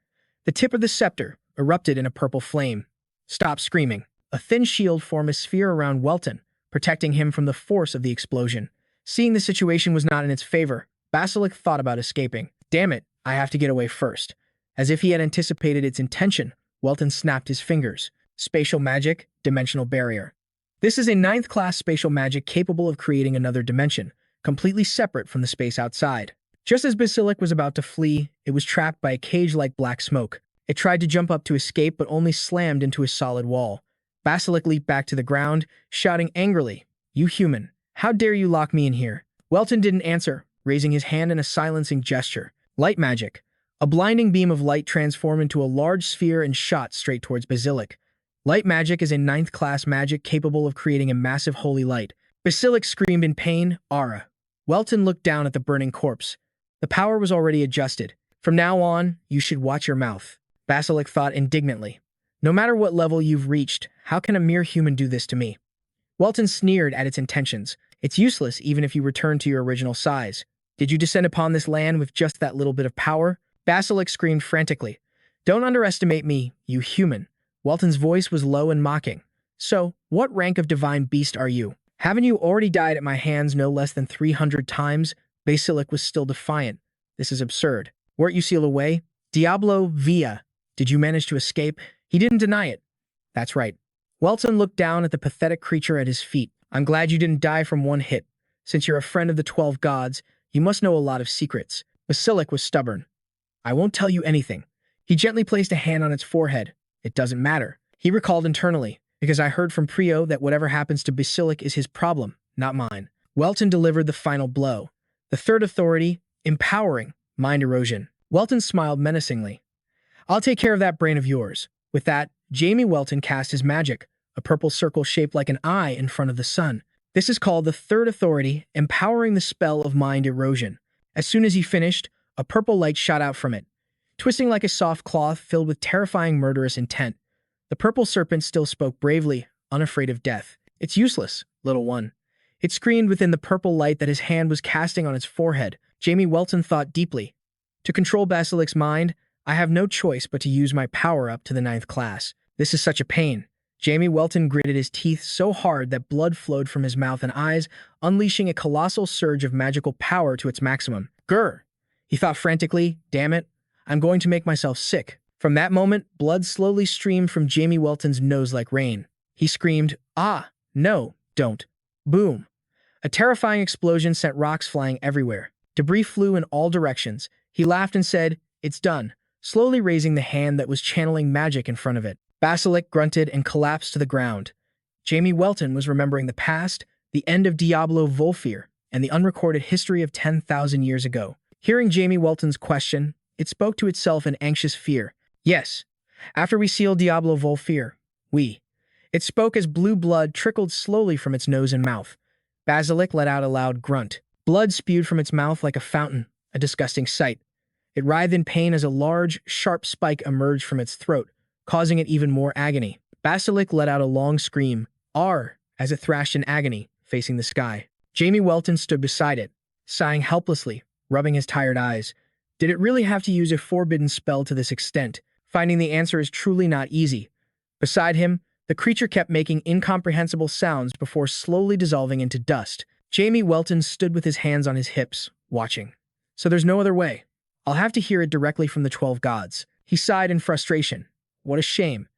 The tip of the scepter erupted in a purple flame. "Stop screaming." A thin shield formed a sphere around Welton, protecting him from the force of the explosion. Seeing the situation was not in its favor, Basilisk thought about escaping. "Damn it, I have to get away first." As if he had anticipated its intention, Welton snapped his fingers. Spatial magic, dimensional barrier. This is a 9th class spatial magic capable of creating another dimension, completely separate from the space outside. Just as Basilisk was about to flee, it was trapped by a cage-like black smoke. It tried to jump up to escape but only slammed into a solid wall. Basilisk leaped back to the ground, shouting angrily, "You human, how dare you lock me in here?" Welton didn't answer, raising his hand in a silencing gesture. Light magic. A blinding beam of light transformed into a large sphere and shot straight towards Basilisk. Light magic is a 9th class magic capable of creating a massive holy light. Basilic screamed in pain. Ara. Welton looked down at the burning corpse. The power was already adjusted. From now on, you should watch your mouth. Basilic thought indignantly. No matter what level you've reached, how can a mere human do this to me? Welton sneered at its intentions. It's useless even if you return to your original size. Did you descend upon this land with just that little bit of power? Basilic screamed frantically. Don't underestimate me, you human. Welton's voice was low and mocking. So, what rank of divine beast are you? Haven't you already died at my hands no less than 300 times? Basilic was still defiant. This is absurd. Weren't you sealed away? Diablo Volpia. Did you manage to escape? He didn't deny it. That's right. Welton looked down at the pathetic creature at his feet. I'm glad you didn't die from one hit. Since you're a friend of the 12 gods, you must know a lot of secrets. Basilic was stubborn. I won't tell you anything. He gently placed a hand on its forehead. It doesn't matter. He recalled internally, because I heard from Prio that whatever happens to Basilic is his problem, not mine. Welton delivered the final blow. The third authority, empowering, mind erosion. Welton smiled menacingly. I'll take care of that brain of yours. With that, Jamie Welton cast his magic, a purple circle shaped like an eye in front of the sun. This is called the third authority, empowering the spell of mind erosion. As soon as he finished, a purple light shot out from it, twisting like a soft cloth filled with terrifying murderous intent. The purple serpent still spoke bravely, unafraid of death. It's useless, little one. It screamed within the purple light that his hand was casting on its forehead. Jamie Welton thought deeply. To control Basilic's mind, I have no choice but to use my power up to the 9th class. This is such a pain. Jamie Welton gritted his teeth so hard that blood flowed from his mouth and eyes, unleashing a colossal surge of magical power to its maximum. Grr! He thought frantically, damn it, I'm going to make myself sick. From that moment, blood slowly streamed from Jamie Welton's nose like rain. He screamed, ah, no, don't. Boom. A terrifying explosion sent rocks flying everywhere. Debris flew in all directions. He laughed and said, it's done, slowly raising the hand that was channeling magic in front of it. Basilic grunted and collapsed to the ground. Jamie Welton was remembering the past, the end of Diablo Volpia, and the unrecorded history of 10,000 years ago. Hearing Jamie Welton's question, it spoke to itself in anxious fear. Yes, after we sealed Diablo Volpia, It spoke as blue blood trickled slowly from its nose and mouth. Basilic let out a loud grunt. Blood spewed from its mouth like a fountain, a disgusting sight. It writhed in pain as a large, sharp spike emerged from its throat, causing it even more agony. Basilic let out a long scream, "Arr!" as it thrashed in agony, facing the sky. Jamie Welton stood beside it, sighing helplessly, rubbing his tired eyes. Did it really have to use a forbidden spell to this extent? Finding the answer is truly not easy. Beside him, the creature kept making incomprehensible sounds before slowly dissolving into dust. Jamie Welton stood with his hands on his hips, watching. So there's no other way. I'll have to hear it directly from the 12 gods. He sighed in frustration. What a shame.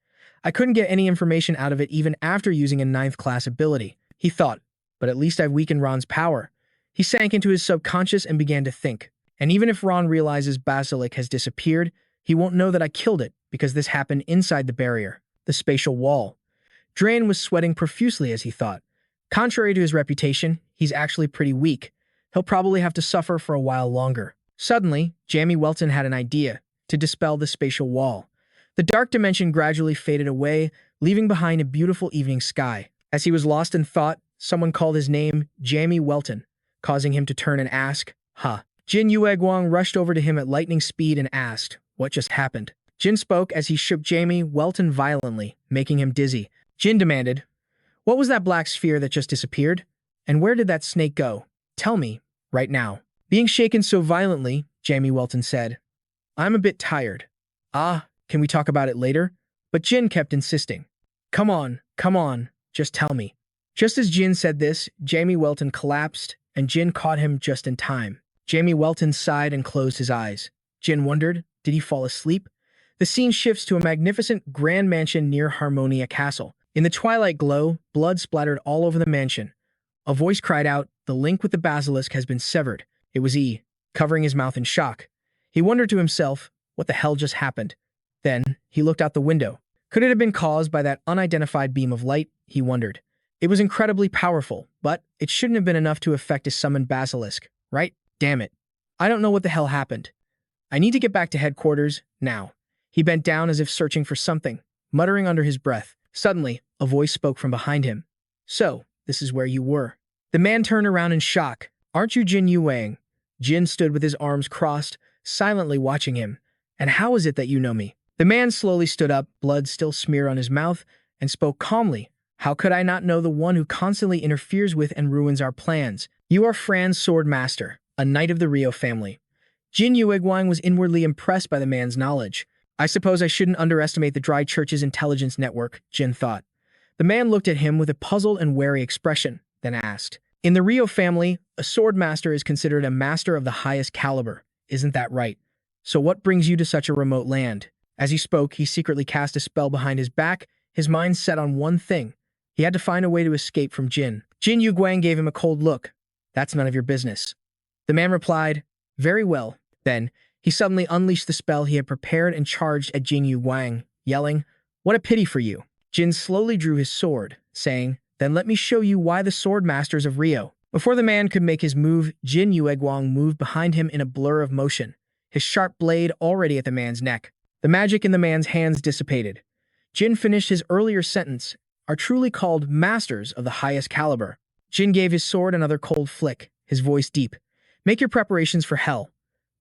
I couldn't get any information out of it even after using a 9th class ability. He thought, but at least I've weakened Ron's power. He sank into his subconscious and began to think. And even if Ron realizes Basilic has disappeared, he won't know that I killed it because this happened inside the barrier, the spatial wall. Drain was sweating profusely as he thought. Contrary to his reputation, he's actually pretty weak. He'll probably have to suffer for a while longer. Suddenly, Jamie Welton had an idea to dispel the spatial wall. The dark dimension gradually faded away, leaving behind a beautiful evening sky. As he was lost in thought, someone called his name Jamie Welton, causing him to turn and ask, "Huh?" Jin Yueguang rushed over to him at lightning speed and asked, "What just happened?" Jin spoke as he shook Jamie Welton violently, making him dizzy. Jin demanded, "What was that black sphere that just disappeared? And where did that snake go? Tell me, right now." Being shaken so violently, Jamie Welton said, "I'm a bit tired." "Ah, can we talk about it later?" But Jin kept insisting. Come on, just tell me." Just as Jin said this, Jamie Welton collapsed, and Jin caught him just in time. Jamie Welton sighed and closed his eyes. Jin wondered, did he fall asleep? The scene shifts to a magnificent grand mansion near Harmonia Castle. In the twilight glow, blood splattered all over the mansion. A voice cried out, "The link with the basilisk has been severed." It was E, covering his mouth in shock. He wondered to himself, what the hell just happened? Then, he looked out the window. Could it have been caused by that unidentified beam of light? He wondered. It was incredibly powerful, but it shouldn't have been enough to affect a summoned basilisk, right? Damn it. I don't know what the hell happened. I need to get back to headquarters, now. He bent down as if searching for something, muttering under his breath. Suddenly, a voice spoke from behind him. "So, this is where you were." The man turned around in shock. Aren't you Jin Yuang? Jin stood with his arms crossed, silently watching him. And how is it that you know me? The man slowly stood up, blood still smeared on his mouth, and spoke calmly. How could I not know the one who constantly interferes with and ruins our plans? You are Fran's sword master, a knight of the Rio family. Jin Yueguang was inwardly impressed by the man's knowledge. I suppose I shouldn't underestimate the Dry Church's intelligence network, Jin thought. The man looked at him with a puzzled and wary expression, then asked, in the Rio family, a sword master is considered a master of the highest caliber. Isn't that right? So what brings you to such a remote land? As he spoke, he secretly cast a spell behind his back, his mind set on one thing. He had to find a way to escape from Jin. Jin Yuguang gave him a cold look. That's none of your business. The man replied, very well. Then, he suddenly unleashed the spell he had prepared and charged at Jin Yuguang, yelling, what a pity for you. Jin slowly drew his sword, saying, then let me show you why the sword masters of Rio. Before the man could make his move, Jin Yueguang moved behind him in a blur of motion, his sharp blade already at the man's neck. The magic in the man's hands dissipated. Jin finished his earlier sentence, are truly called masters of the highest caliber. Jin gave his sword another cold flick, his voice deep. Make your preparations for hell.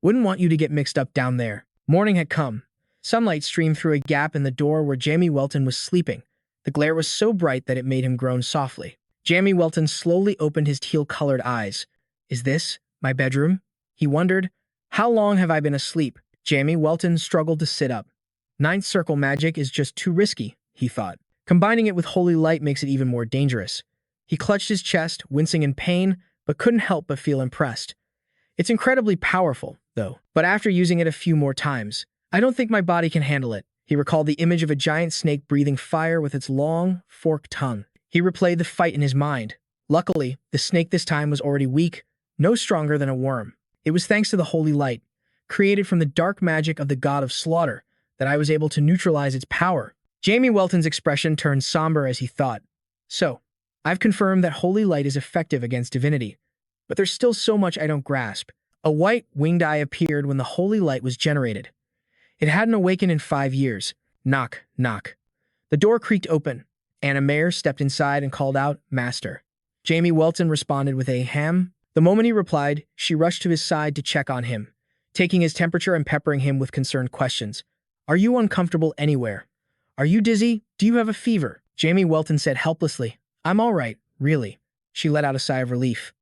Wouldn't want you to get mixed up down there. Morning had come. Sunlight streamed through a gap in the door where Jamie Welton was sleeping. The glare was so bright that it made him groan softly. Jamie Welton slowly opened his teal-colored eyes. Is this my bedroom? He wondered. How long have I been asleep? Jamie Welton struggled to sit up. Ninth circle magic is just too risky, he thought. Combining it with holy light makes it even more dangerous. He clutched his chest, wincing in pain, but couldn't help but feel impressed. It's incredibly powerful, though, but after using it a few more times, I don't think my body can handle it. He recalled the image of a giant snake breathing fire with its long, forked tongue. He replayed the fight in his mind. Luckily, the snake this time was already weak, no stronger than a worm. It was thanks to the holy light, created from the dark magic of the god of slaughter, that I was able to neutralize its power. Jamie Welton's expression turned somber as he thought. So, I've confirmed that holy light is effective against divinity, but there's still so much I don't grasp. A white, winged eye appeared when the holy light was generated. It hadn't awakened in 5 years. Knock, knock. The door creaked open. Anna Mayer stepped inside and called out, Master. Jamie Welton responded with a ham. The moment he replied, she rushed to his side to check on him, taking his temperature and peppering him with concerned questions. Are you uncomfortable anywhere? Are you dizzy? Do you have a fever? Jamie Welton said helplessly. I'm all right, really. She let out a sigh of relief.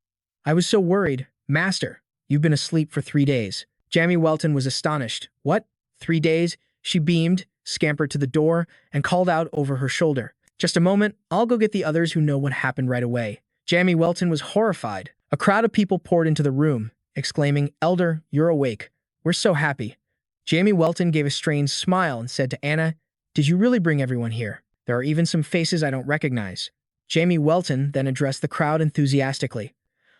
I was so worried. Master, you've been asleep for 3 days. Jamie Welton was astonished. What? 3 days? She beamed, scampered to the door, and called out over her shoulder. Just a moment, I'll go get the others who know what happened right away. Jamie Welton was horrified. A crowd of people poured into the room, exclaiming, Elder, you're awake. We're so happy. Jamie Welton gave a strange smile and said to Anna, Did you really bring everyone here? There are even some faces I don't recognize. Jamie Welton then addressed the crowd enthusiastically.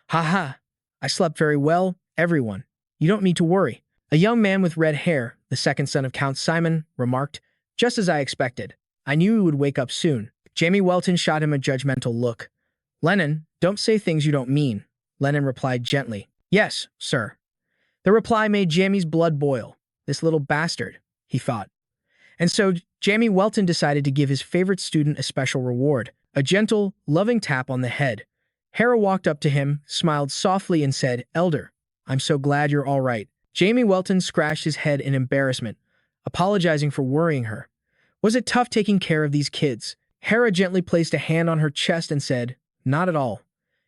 Ha ha, I slept very well, everyone. You don't need to worry. A young man with red hair, the second son of Count Simon, remarked, Just as I expected. I knew he would wake up soon. Jamie Welton shot him a judgmental look. Lennon, don't say things you don't mean. Lennon replied gently. Yes, sir. The reply made Jamie's blood boil. This little bastard, he thought. And so Jamie Welton decided to give his favorite student a special reward, a gentle, loving tap on the head. Hera walked up to him, smiled softly and said, Elder, I'm so glad you're all right. Jamie Welton scratched his head in embarrassment, apologizing for worrying her. Was it tough taking care of these kids? Hera gently placed a hand on her chest and said, Not at all.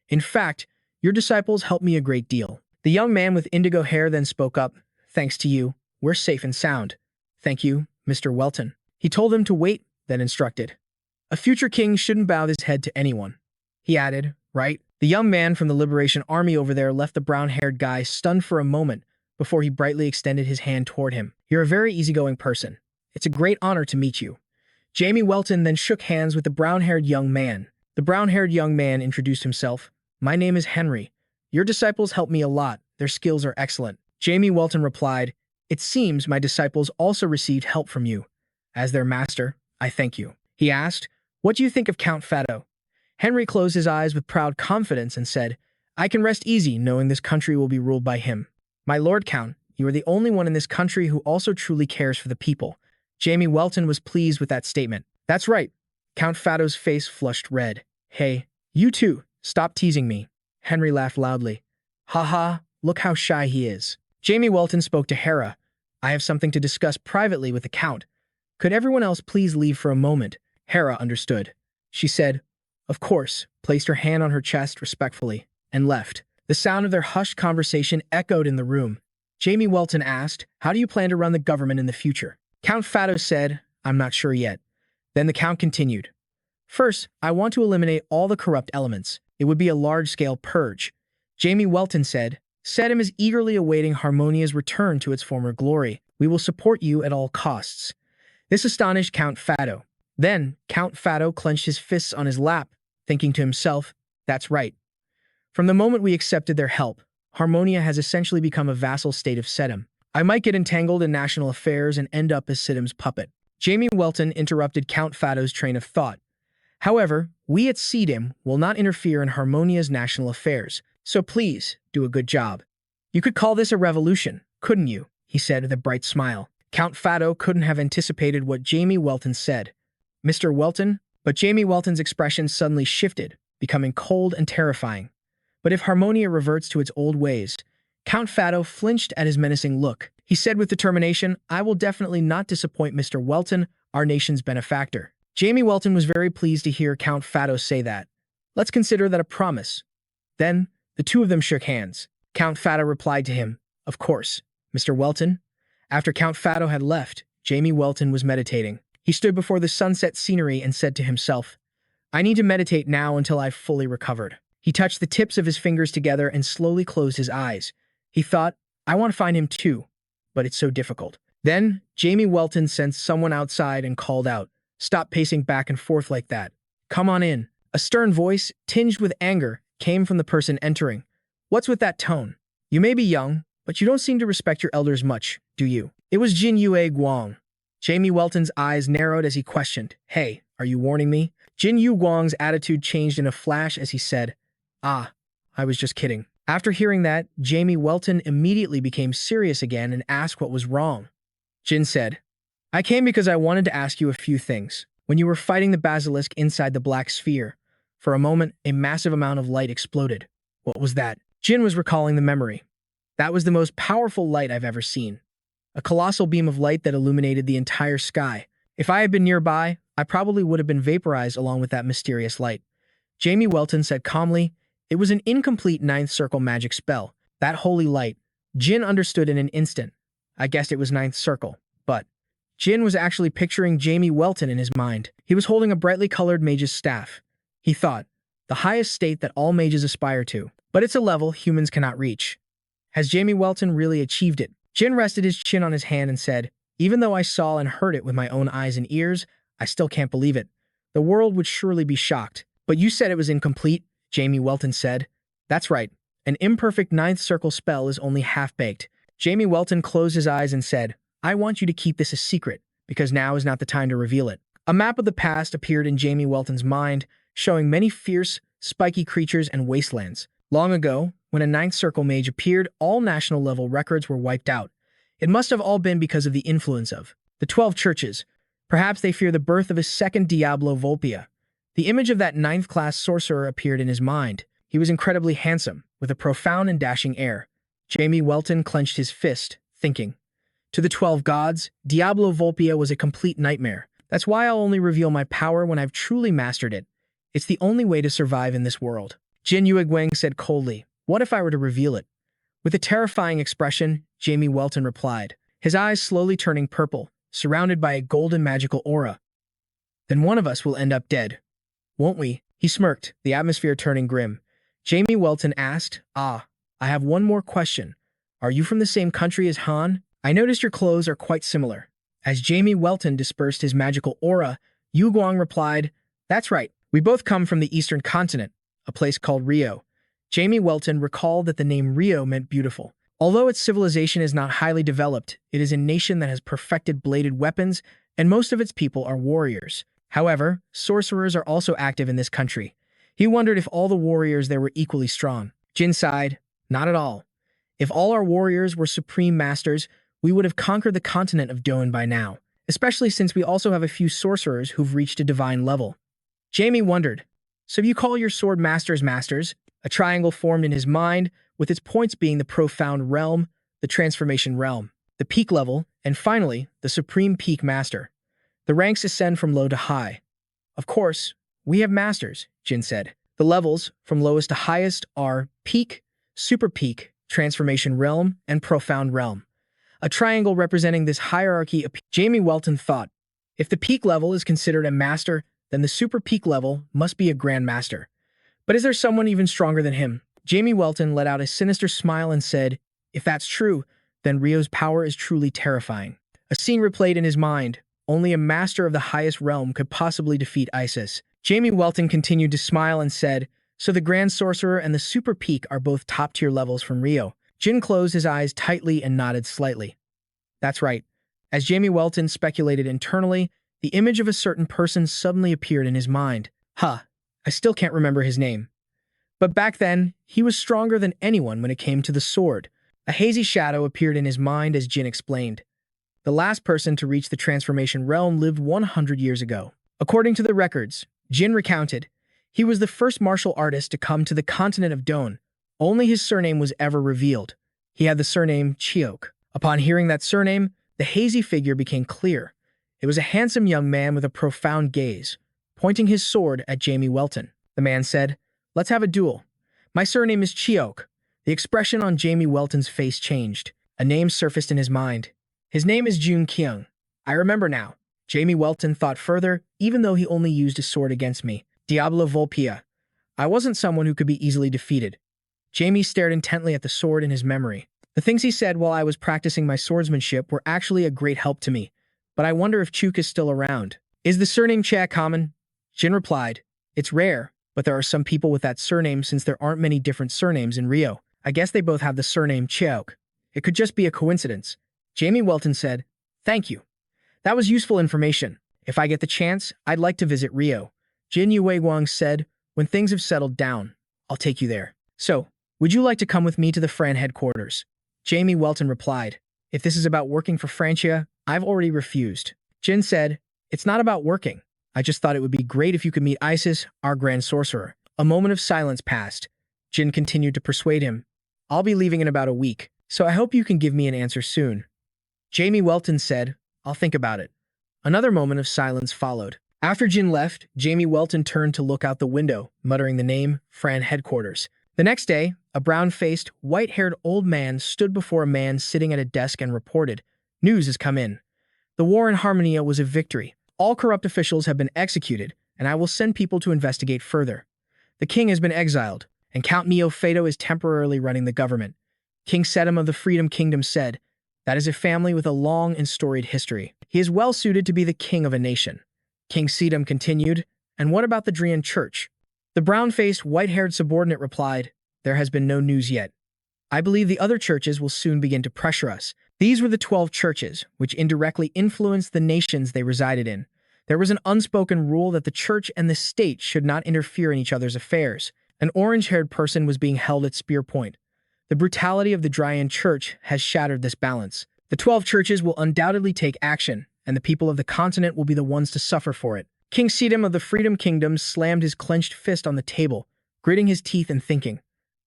In fact, your disciples helped me a great deal. The young man with indigo hair then spoke up. Thanks to you, we're safe and sound. Thank you, Mr. Welton. He told them to wait, then instructed. A future king shouldn't bow his head to anyone. He added, right? The young man from the Liberation Army over there left the brown-haired guy stunned for a moment before he brightly extended his hand toward him. You're a very easygoing person. It's a great honor to meet you. Jamie Welton then shook hands with the brown-haired young man. The brown-haired young man introduced himself. My name is Henry. Your disciples helped me a lot. Their skills are excellent. Jamie Welton replied, It seems my disciples also received help from you. As their master, I thank you. He asked, What do you think of Count Fato? Henry closed his eyes with proud confidence and said, I can rest easy knowing this country will be ruled by him. My Lord Count, you are the only one in this country who also truly cares for the people. Jamie Welton was pleased with that statement. That's right. Count Fato's face flushed red. Hey, you too, Stop teasing me. Henry laughed loudly. Ha ha, look how shy he is. Jamie Welton spoke to Hera. I have something to discuss privately with the Count. Could everyone else please leave for a moment? Hera understood. She said, of course, placed her hand on her chest respectfully, and left. The sound of their hushed conversation echoed in the room. Jamie Welton asked, how do you plan to run the government in the future? Count Fado said, I'm not sure yet. Then the Count continued. First, I want to eliminate all the corrupt elements. It would be a large-scale purge. Jamie Welton said, Sedum is eagerly awaiting Harmonia's return to its former glory. We will support you at all costs. This astonished Count Fado. Then, Count Fado clenched his fists on his lap, thinking to himself, that's right. From the moment we accepted their help, Harmonia has essentially become a vassal state of Sedum. I might get entangled in national affairs and end up as Sedum's puppet. Jamie Welton interrupted Count Fado's train of thought. However, we at Sedum will not interfere in Harmonia's national affairs, so please, do a good job. You could call this a revolution, couldn't you? He said with a bright smile. Count Fado couldn't have anticipated what Jamie Welton said. Mr. Welton? But Jamie Welton's expression suddenly shifted, becoming cold and terrifying. But if Harmonia reverts to its old ways, Count Fado flinched at his menacing look. He said with determination, I will definitely not disappoint Mr. Welton, our nation's benefactor. Jamie Welton was very pleased to hear Count Fado say that. Let's consider that a promise. Then, the two of them shook hands. Count Fado replied to him, of course, Mr. Welton. After Count Fado had left, Jamie Welton was meditating. He stood before the sunset scenery and said to himself, I need to meditate now until I've fully recovered. He touched the tips of his fingers together and slowly closed his eyes. He thought, I want to find him too, but it's so difficult. Then, Jamie Welton sensed someone outside and called out, stop pacing back and forth like that. Come on in. A stern voice, tinged with anger, came from the person entering. What's with that tone? You may be young, but you don't seem to respect your elders much, do you? It was Jin Yue Guang. Jamie Welton's eyes narrowed as he questioned, hey, are you warning me? Jin Yu Guang's attitude changed in a flash as he said, ah, I was just kidding. After hearing that, Jamie Welton immediately became serious again and asked what was wrong. Jin said, I came because I wanted to ask you a few things. When you were fighting the basilisk inside the black sphere, for a moment, a massive amount of light exploded. What was that? Jin was recalling the memory. That was the most powerful light I've ever seen. A colossal beam of light that illuminated the entire sky. If I had been nearby, I probably would have been vaporized along with that mysterious light. Jamie Welton said calmly, it was an incomplete ninth circle magic spell. That holy light. Jin understood in an instant. I guessed it was ninth circle, but Jin was actually picturing Jamie Welton in his mind. He was holding a brightly colored mage's staff. He thought, the highest state that all mages aspire to, but it's a level humans cannot reach. Has Jamie Welton really achieved it? Jin rested his chin on his hand and said, even though I saw and heard it with my own eyes and ears, I still can't believe it. The world would surely be shocked. But you said it was incomplete, Jamie Welton said. That's right. An imperfect ninth circle spell is only half-baked. Jamie Welton closed his eyes and said, I want you to keep this a secret, because now is not the time to reveal it. A map of the past appeared in Jamie Welton's mind, showing many fierce, spiky creatures and wastelands. Long ago, when a ninth circle mage appeared, all national-level records were wiped out. It must have all been because of the influence of the 12 churches. Perhaps they fear the birth of a second Diablo Volpia. The image of that ninth-class sorcerer appeared in his mind. He was incredibly handsome, with a profound and dashing air. Jamie Welton clenched his fist, thinking, to the 12 gods, Diablo Volpia was a complete nightmare. That's why I'll only reveal my power when I've truly mastered it. It's the only way to survive in this world. Jin Yueguang said coldly, what if I were to reveal it? With a terrifying expression, Jamie Welton replied, his eyes slowly turning purple, surrounded by a golden magical aura. Then one of us will end up dead. Won't we? He smirked, the atmosphere turning grim. Jamie Welton asked, I have one more question. Are you from the same country as Han? I noticed your clothes are quite similar. As Jamie Welton dispersed his magical aura, Yu Guang replied, that's right. We both come from the eastern continent, a place called Rio. Jamie Welton recalled that the name Rio meant beautiful. Although its civilization is not highly developed, it is a nation that has perfected bladed weapons, and most of its people are warriors. However, sorcerers are also active in this country. He wondered if all the warriors there were equally strong. Jin sighed, not at all. If all our warriors were supreme masters, we would have conquered the continent of Doan by now, especially since we also have a few sorcerers who've reached a divine level. Jamie wondered, So you call your sword masters? A triangle formed in his mind, with its points being the profound realm, the transformation realm, the peak level, and finally, the supreme peak master. The ranks ascend from low to high. Of course, we have masters, Jin said. The levels, from lowest to highest, are peak, super peak, transformation realm, and profound realm. A triangle representing this hierarchy. Jamie Welton thought, if the peak level is considered a master, then the super peak level must be a grand master. But is there someone even stronger than him? Jamie Welton let out a sinister smile and said, if that's true, then Rio's power is truly terrifying. A scene replayed in his mind. Only a master of the highest realm could possibly defeat Isis. Jamie Welton continued to smile and said, so the Grand Sorcerer and the Super Peak are both top-tier levels from Rio. Jin closed his eyes tightly and nodded slightly. That's right. As Jamie Welton speculated internally, the image of a certain person suddenly appeared in his mind. I still can't remember his name. But back then, he was stronger than anyone when it came to the sword. A hazy shadow appeared in his mind as Jin explained. The last person to reach the transformation realm lived 100 years ago. According to the records, Jin recounted, he was the first martial artist to come to the continent of Don. Only his surname was ever revealed. He had the surname Chiok. Upon hearing that surname, the hazy figure became clear. It was a handsome young man with a profound gaze, pointing his sword at Jamie Welton. The man said, let's have a duel. My surname is Chiok. The expression on Jamie Welton's face changed. A name surfaced in his mind. His name is Jun Kyung. I remember now. Jamie Welton thought further, even though he only used a sword against me. Diablo Volpia. I wasn't someone who could be easily defeated. Jamie stared intently at the sword in his memory. The things he said while I was practicing my swordsmanship were actually a great help to me. But I wonder if Chuk is still around. Is the surname Chia common? Jin replied, it's rare, but there are some people with that surname since there aren't many different surnames in Rio. I guess they both have the surname Chiok. It could just be a coincidence. Jamie Welton said, thank you. That was useful information. If I get the chance, I'd like to visit Rio. Jin Yueguang said, when things have settled down, I'll take you there. So, would you like to come with me to the Fran headquarters? Jamie Welton replied, if this is about working for Francia, I've already refused. Jin said, it's not about working. I just thought it would be great if you could meet Isis, our Grand Sorcerer. A moment of silence passed. Jin continued to persuade him. I'll be leaving in about a week, so I hope you can give me an answer soon. Jamie Welton said, I'll think about it. Another moment of silence followed. After Jin left, Jamie Welton turned to look out the window, muttering the name, Fran headquarters. The next day, a brown-faced, white-haired old man stood before a man sitting at a desk and reported, news has come in. The war in Harmonia was a victory. All corrupt officials have been executed, and I will send people to investigate further. The king has been exiled, and Count Mio Fato is temporarily running the government. King Sedum of the Freedom Kingdom said, that is a family with a long and storied history. He is well suited to be the king of a nation. King Sedum continued, and what about the Drian Church? The brown-faced, white-haired subordinate replied, there has been no news yet. I believe the other churches will soon begin to pressure us. These were the 12 churches, which indirectly influenced the nations they resided in. There was an unspoken rule that the church and the state should not interfere in each other's affairs. An orange-haired person was being held at spear point. The brutality of the Drian Church has shattered this balance. The 12 churches will undoubtedly take action, and the people of the continent will be the ones to suffer for it. King Sedum of the Freedom Kingdom slammed his clenched fist on the table, gritting his teeth and thinking,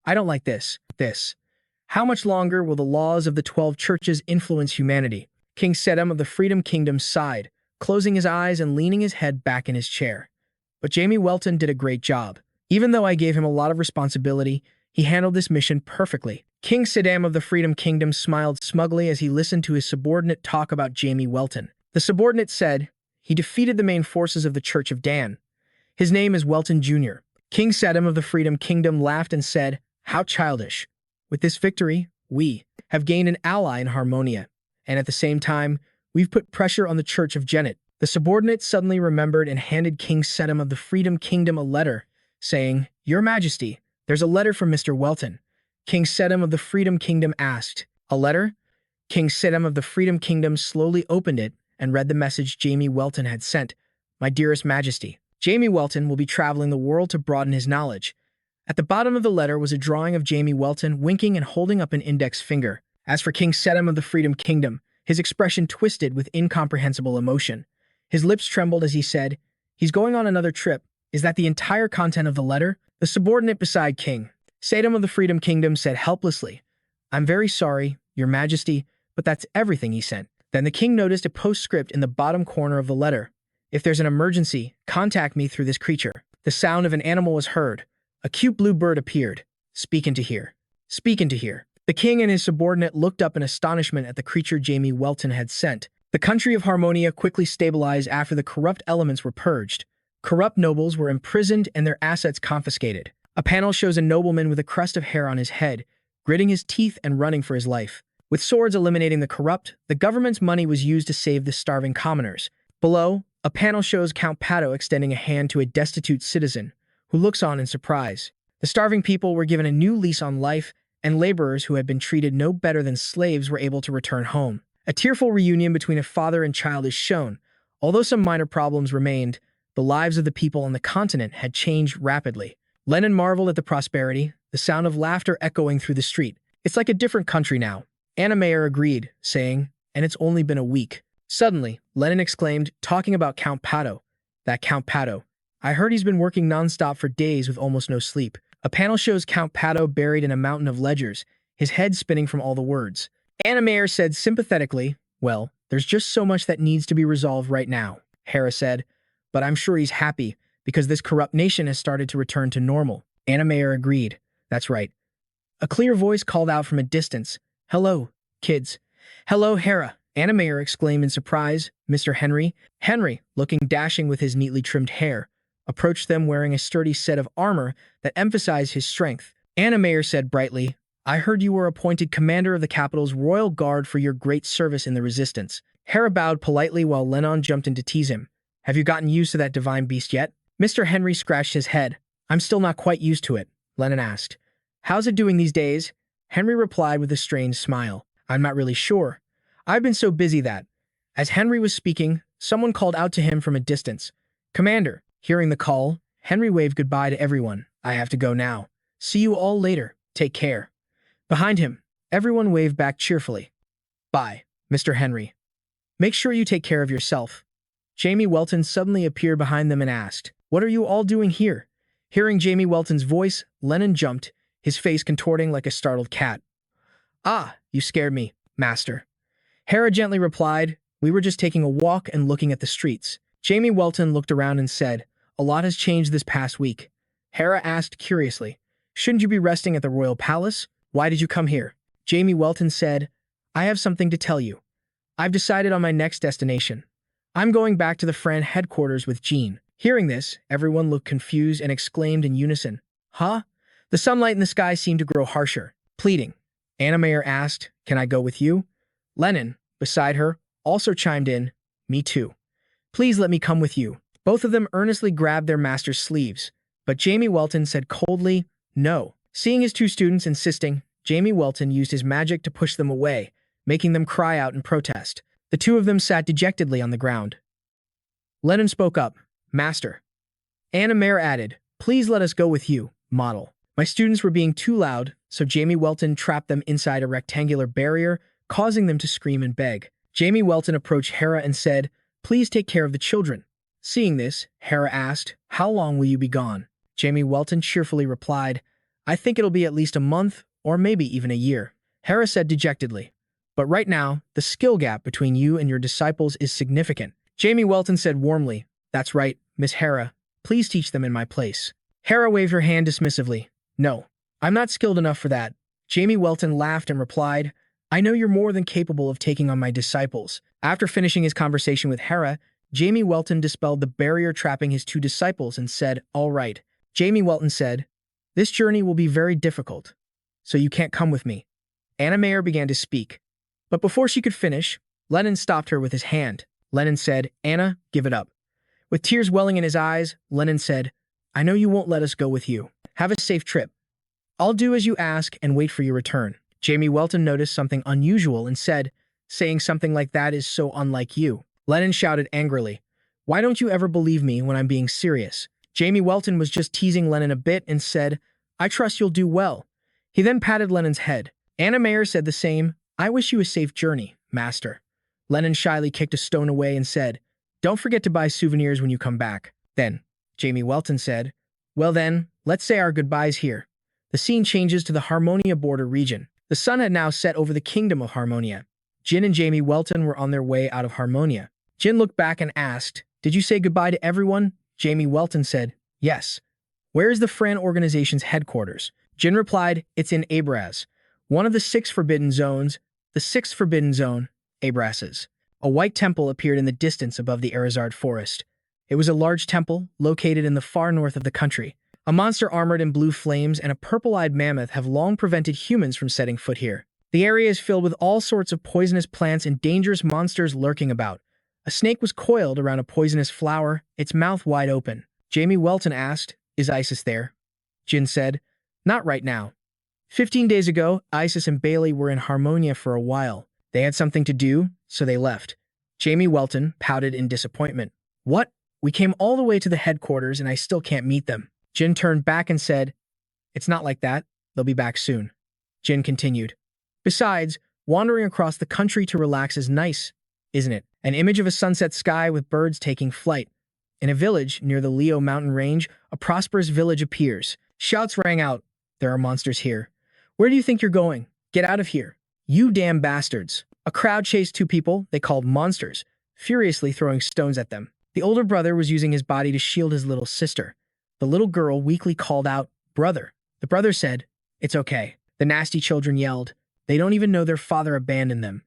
I don't like this. How much longer will the laws of the 12 churches influence humanity? King Sedum of the Freedom Kingdom sighed, closing his eyes and leaning his head back in his chair. But Jamie Welton did a great job. Even though I gave him a lot of responsibility, he handled this mission perfectly. King Sedum of the Freedom Kingdom smiled smugly as he listened to his subordinate talk about Jamie Welton. The subordinate said, he defeated the main forces of the Church of Dan. His name is Welton Jr. King Sedum of the Freedom Kingdom laughed and said, how childish. With this victory, we have gained an ally in Harmonia, and at the same time, we've put pressure on the Church of Genet. The subordinate suddenly remembered and handed King Sedum of the Freedom Kingdom a letter, saying, Your Majesty, there's a letter from Mr. Welton. King Sedum of the Freedom Kingdom asked, a letter? King Sedum of the Freedom Kingdom slowly opened it and read the message Jamie Welton had sent. My dearest Majesty, Jamie Welton will be traveling the world to broaden his knowledge. At the bottom of the letter was a drawing of Jamie Welton winking and holding up an index finger. As for King Sedum of the Freedom Kingdom, his expression twisted with incomprehensible emotion. His lips trembled as he said, he's going on another trip, Is that the entire content of the letter? The subordinate beside King Saddam of the Freedom Kingdom said helplessly, I'm very sorry, Your Majesty, but that's everything he sent. Then the king noticed a postscript in the bottom corner of the letter. If there's an emergency, contact me through this creature. The sound of an animal was heard. A cute blue bird appeared. Speak into here. Speak into here. The king and his subordinate looked up in astonishment at the creature Jamie Welton had sent. The country of Harmonia quickly stabilized after the corrupt elements were purged. Corrupt nobles were imprisoned and their assets confiscated. A panel shows a nobleman with a crest of hair on his head, gritting his teeth and running for his life. With swords eliminating the corrupt, the government's money was used to save the starving commoners. Below, a panel shows Count Pato extending a hand to a destitute citizen, who looks on in surprise. The starving people were given a new lease on life, and laborers who had been treated no better than slaves were able to return home. A tearful reunion between a father and child is shown. Although some minor problems remained, the lives of the people on the continent had changed rapidly. Lennon marveled at the prosperity, the sound of laughter echoing through the street. It's like a different country now. Anna Mayer agreed, saying, and it's only been a week. Suddenly, Lennon exclaimed, talking about Count Pato. That Count Pato. I heard he's been working nonstop for days with almost no sleep. A panel shows Count Pato buried in a mountain of ledgers, his head spinning from all the words. Anna Mayer said sympathetically, well, there's just so much that needs to be resolved right now. Hera said, but I'm sure he's happy, because this corrupt nation has started to return to normal. Anna Mayer agreed. That's right. A clear voice called out from a distance. Hello, kids. Hello, Hera. Anna Mayer exclaimed in surprise. Mr. Henry. Henry, looking dashing with his neatly trimmed hair, approached them wearing a sturdy set of armor that emphasized his strength. Anna Mayer said brightly, I heard you were appointed commander of the capital's royal guard for your great service in the resistance. Hera bowed politely while Lennon jumped in to tease him. Have you gotten used to that divine beast yet? Mr. Henry scratched his head. I'm still not quite used to it, Lennon asked. How's it doing these days? Henry replied with a strange smile. I'm not really sure. I've been so busy that. As Henry was speaking, someone called out to him from a distance. Commander. Hearing the call, Henry waved goodbye to everyone. I have to go now. See you all later. Take care. Behind him, everyone waved back cheerfully. Bye, Mr. Henry. Make sure you take care of yourself. Jamie Welton suddenly appeared behind them and asked, What are you all doing here? Hearing Jamie Welton's voice, Lennon jumped, his face contorting like a startled cat. Ah, you scared me, master. Hera gently replied, We were just taking a walk and looking at the streets. Jamie Welton looked around and said, A lot has changed this past week. Hera asked curiously, Shouldn't you be resting at the royal palace? Why did you come here? Jamie Welton said, I have something to tell you. I've decided on my next destination. I'm going back to the Fran headquarters with Jean. Hearing this, everyone looked confused and exclaimed in unison, Huh? The sunlight in the sky seemed to grow harsher. Pleading. Anna Mayer asked, Can I go with you? Lennon, beside her, also chimed in, Me too. Please let me come with you. Both of them earnestly grabbed their master's sleeves, but Jamie Welton said coldly, No. Seeing his two students insisting, Jamie Welton used his magic to push them away, making them cry out in protest. The two of them sat dejectedly on the ground. Lennon spoke up, Master. Anna Mayer added, Please let us go with you, model. My students were being too loud, so Jamie Welton trapped them inside a rectangular barrier, causing them to scream and beg. Jamie Welton approached Hera and said, Please take care of the children. Seeing this, Hera asked, How long will you be gone? Jamie Welton cheerfully replied, I think it'll be at least a month, or maybe even a year. Hera said dejectedly, But right now, the skill gap between you and your disciples is significant. Jamie Welton said warmly, That's right, Miss Hera. Please teach them in my place. Hera waved her hand dismissively. No, I'm not skilled enough for that. Jamie Welton laughed and replied, I know you're more than capable of taking on my disciples. After finishing his conversation with Hera, Jamie Welton dispelled the barrier trapping his two disciples and said, All right. Jamie Welton said, This journey will be very difficult, so you can't come with me. Anna Mayer began to speak, but before she could finish, Lennon stopped her with his hand. Lennon said, Anna, give it up. With tears welling in his eyes, Lennon said, I know you won't let us go with you. Have a safe trip. I'll do as you ask and wait for your return. Jamie Welton noticed something unusual and said, Saying something like that is so unlike you. Lennon shouted angrily, Why don't you ever believe me when I'm being serious? Jamie Welton was just teasing Lennon a bit and said, I trust you'll do well. He then patted Lennon's head. Anna Mayer said the same, I wish you a safe journey, master. Lennon shyly kicked a stone away and said, Don't forget to buy souvenirs when you come back. Then, Jamie Welton said. Well then, let's say our goodbyes here. The scene changes to the Harmonia border region. The sun had now set over the kingdom of Harmonia. Jin and Jamie Welton were on their way out of Harmonia. Jin looked back and asked, "Did you say goodbye to everyone?" Jamie Welton said, "Yes." "Where is the Fran organization's headquarters?" Jin replied, "It's in Abraz, one of the 6 forbidden zones, the 6th forbidden zone, Abrazes." A white temple appeared in the distance above the Arizard forest. It was a large temple located in the far north of the country. A monster armored in blue flames and a purple-eyed mammoth have long prevented humans from setting foot here. The area is filled with all sorts of poisonous plants and dangerous monsters lurking about. A snake was coiled around a poisonous flower, its mouth wide open. Jamie Welton asked, "Is Isis there?" Jin said, "Not right now. 15 days ago, Isis and Bailey were in Harmonia for a while. They had something to do, so they left." Jamie Welton pouted in disappointment. "What? We came all the way to the headquarters and I still can't meet them." Jin turned back and said, "It's not like that. They'll be back soon." Jin continued, "Besides, wandering across the country to relax is nice, isn't it? An image of a sunset sky with birds taking flight. In a village near the Leo mountain range, a prosperous village appears. Shouts rang out, 'There are monsters here. Where do you think you're going? Get out of here. You damn bastards.' A crowd chased 2 people they called monsters, furiously throwing stones at them. The older brother was using his body to shield his little sister. The little girl weakly called out, 'Brother.' The brother said, 'It's okay.' The nasty children yelled, 'They don't even know their father abandoned them.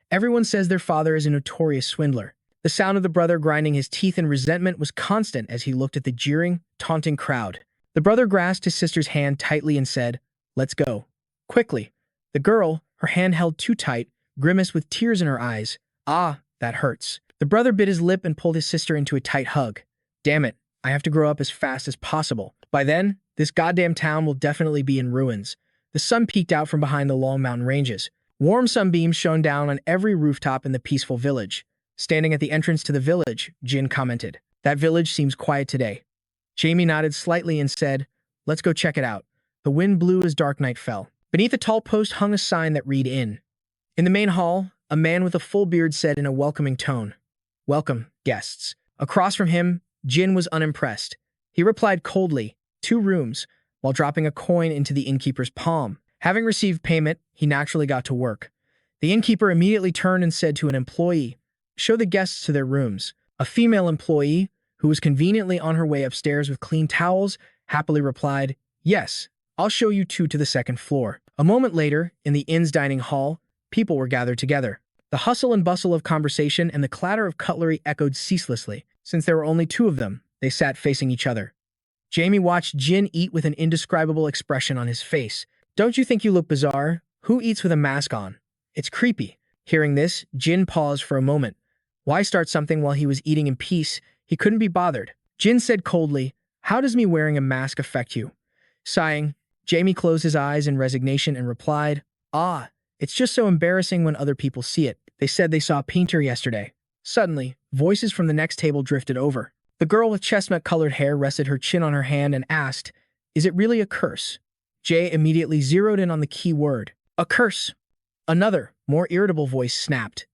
Everyone says their father is a notorious swindler.' The sound of the brother grinding his teeth in resentment was constant as he looked at the jeering, taunting crowd. The brother grasped his sister's hand tightly and said, 'Let's go.' Quickly. The girl, her hand held too tight, grimaced with tears in her eyes. 'Ah, that hurts.' The brother bit his lip and pulled his sister into a tight hug. 'Damn it, I have to grow up as fast as possible. By then, this goddamn town will definitely be in ruins.' The sun peeked out from behind the long mountain ranges. Warm sunbeams shone down on every rooftop in the peaceful village. Standing at the entrance to the village, Jin commented, 'That village seems quiet today.' Jamie nodded slightly and said, 'Let's go check it out.' The wind blew as dark night fell. Beneath a tall post hung a sign that read "In." In the main hall, a man with a full beard said in a welcoming tone, 'Welcome, guests.' Across from him, Jin was unimpressed. He replied coldly, 2 rooms, while dropping a coin into the innkeeper's palm. Having received payment, he naturally got to work. The innkeeper immediately turned and said to an employee, 'Show the guests to their rooms.' A female employee, who was conveniently on her way upstairs with clean towels, happily replied, 'Yes, I'll show you 2 to the 2nd floor.' A moment later, in the inn's dining hall, people were gathered together. The hustle and bustle of conversation and the clatter of cutlery echoed ceaselessly. Since there were only 2 of them, they sat facing each other. Jamie watched Jin eat with an indescribable expression on his face. 'Don't you think you look bizarre? Who eats with a mask on? It's creepy.' Hearing this, Jin paused for a moment. Why start something while he was eating in peace? He couldn't be bothered. Jin said coldly, 'How does me wearing a mask affect you?' Sighing, Jamie closed his eyes in resignation and replied, 'Ah, it's just so embarrassing when other people see it. They said they saw a painter yesterday.' Suddenly, voices from the next table drifted over. The girl with chestnut-colored hair rested her chin on her hand and asked, 'Is it really a curse?' Jay immediately zeroed in on the key word, 'A curse.' Another, more irritable voice snapped,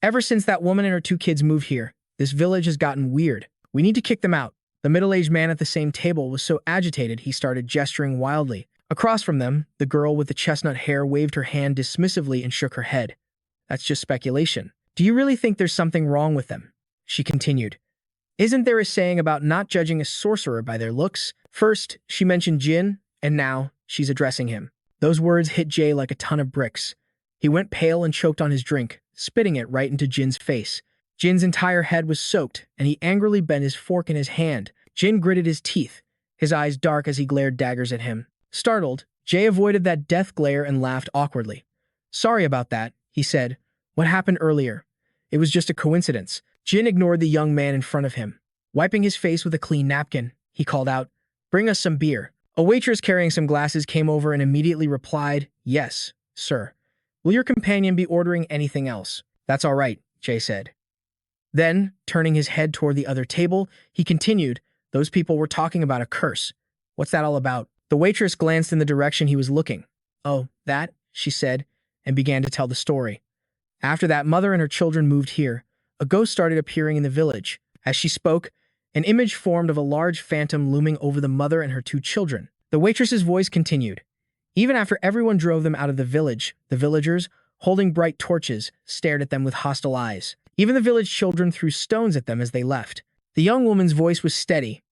'Ever since that woman and her 2 kids moved here, this village has gotten weird. We need to kick them out.' The middle-aged man at the same table was so agitated he started gesturing wildly. Across from them, the girl with the chestnut hair waved her hand dismissively and shook her head. 'That's just speculation. Do you really think there's something wrong with them?' She continued. 'Isn't there a saying about not judging a sorcerer by their looks?' First, she mentioned Jin, and now she's addressing him. Those words hit Jay like a ton of bricks. He went pale and choked on his drink, spitting it right into Jin's face. Jin's entire head was soaked, and he angrily bent his fork in his hand. Jin gritted his teeth, his eyes dark as he glared daggers at him. Startled, Jay avoided that death glare and laughed awkwardly. 'Sorry about that,' he said. 'What happened earlier? It was just a coincidence.' Jin ignored the young man in front of him. Wiping his face with a clean napkin, he called out, 'Bring us some beer.' A waitress carrying some glasses came over and immediately replied, 'Yes, sir. Will your companion be ordering anything else?' 'That's all right,' Jay said. Then, turning his head toward the other table, he continued, 'Those people were talking about a curse. What's that all about?' The waitress glanced in the direction he was looking. 'Oh, that?' she said, and began to tell the story. 'After that mother and her children moved here, a ghost started appearing in the village.' As she spoke, An image formed of a large phantom looming over the mother and her two children. The waitress's voice continued. Even after everyone drove them out of the village, the villagers, holding bright torches, stared at them with hostile eyes. Even the village children threw stones at them as they left. The young woman's voice was steady,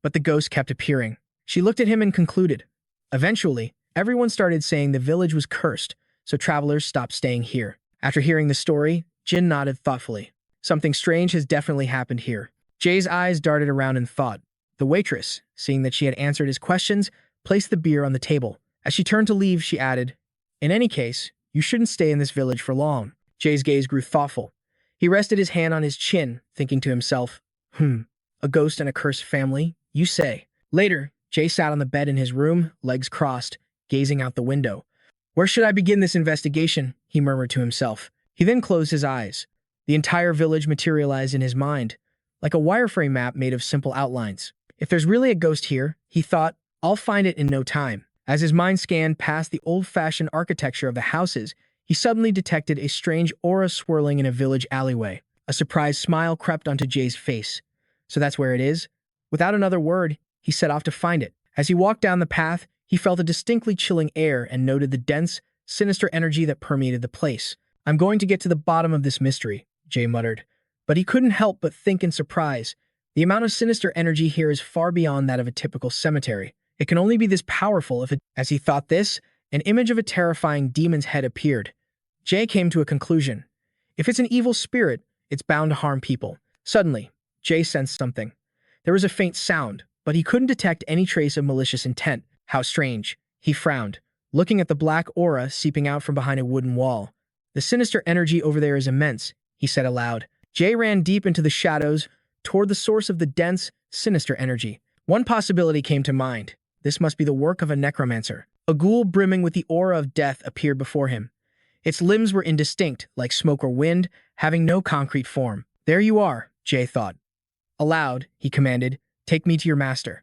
but the ghost kept appearing. She looked at him and concluded. Eventually, everyone started saying the village was cursed, so travelers stopped staying here. After hearing the story, Jin nodded thoughtfully. Something strange has definitely happened here. Jay's eyes darted around in thought. The waitress, seeing that she had answered his questions, placed the beer on the table. As she turned to leave, she added, "In any case, you shouldn't stay in this village for long." Jay's gaze grew thoughtful. He rested his hand on his chin, thinking to himself, a ghost and a cursed family, you say. Later, Jay sat on the bed in his room, legs crossed, gazing out the window. Where should I begin this investigation? He murmured to himself. He then closed his eyes. The entire village materialized in his mind, like a wireframe map made of simple outlines. If there's really a ghost here, he thought, I'll find it in no time. As his mind scanned past the old-fashioned architecture of the houses, he suddenly detected a strange aura swirling in a village alleyway. A surprised smile crept onto Jay's face. So that's where it is? Without another word, he set off to find it. As he walked down the path, he felt a distinctly chilling air and noted the dense, sinister energy that permeated the place. I'm going to get to the bottom of this mystery, Jay muttered. But he couldn't help but think in surprise. The amount of sinister energy here is far beyond that of a typical cemetery. It can only be this powerful if it— As he thought this, an image of a terrifying demon's head appeared. Jay came to a conclusion. If it's an evil spirit, it's bound to harm people. Suddenly, Jay sensed something. There was a faint sound, but he couldn't detect any trace of malicious intent. How strange. He frowned, looking at the black aura seeping out from behind a wooden wall. The sinister energy over there is immense, he said aloud. Jay ran deep into the shadows, toward the source of the dense, sinister energy. One possibility came to mind. This must be the work of a necromancer. A ghoul brimming with the aura of death appeared before him. Its limbs were indistinct, like smoke or wind, having no concrete form. There you are, Jay thought. Aloud, he commanded, take me to your master.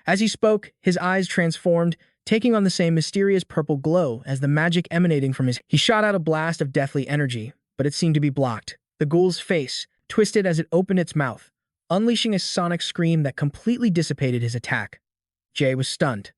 As he spoke, his eyes transformed, taking on the same mysterious purple glow as the magic emanating from his— He shot out a blast of deathly energy, but it seemed to be blocked. The ghoul's face twisted as it opened its mouth, unleashing a sonic scream that completely dissipated his attack. Jay was stunned.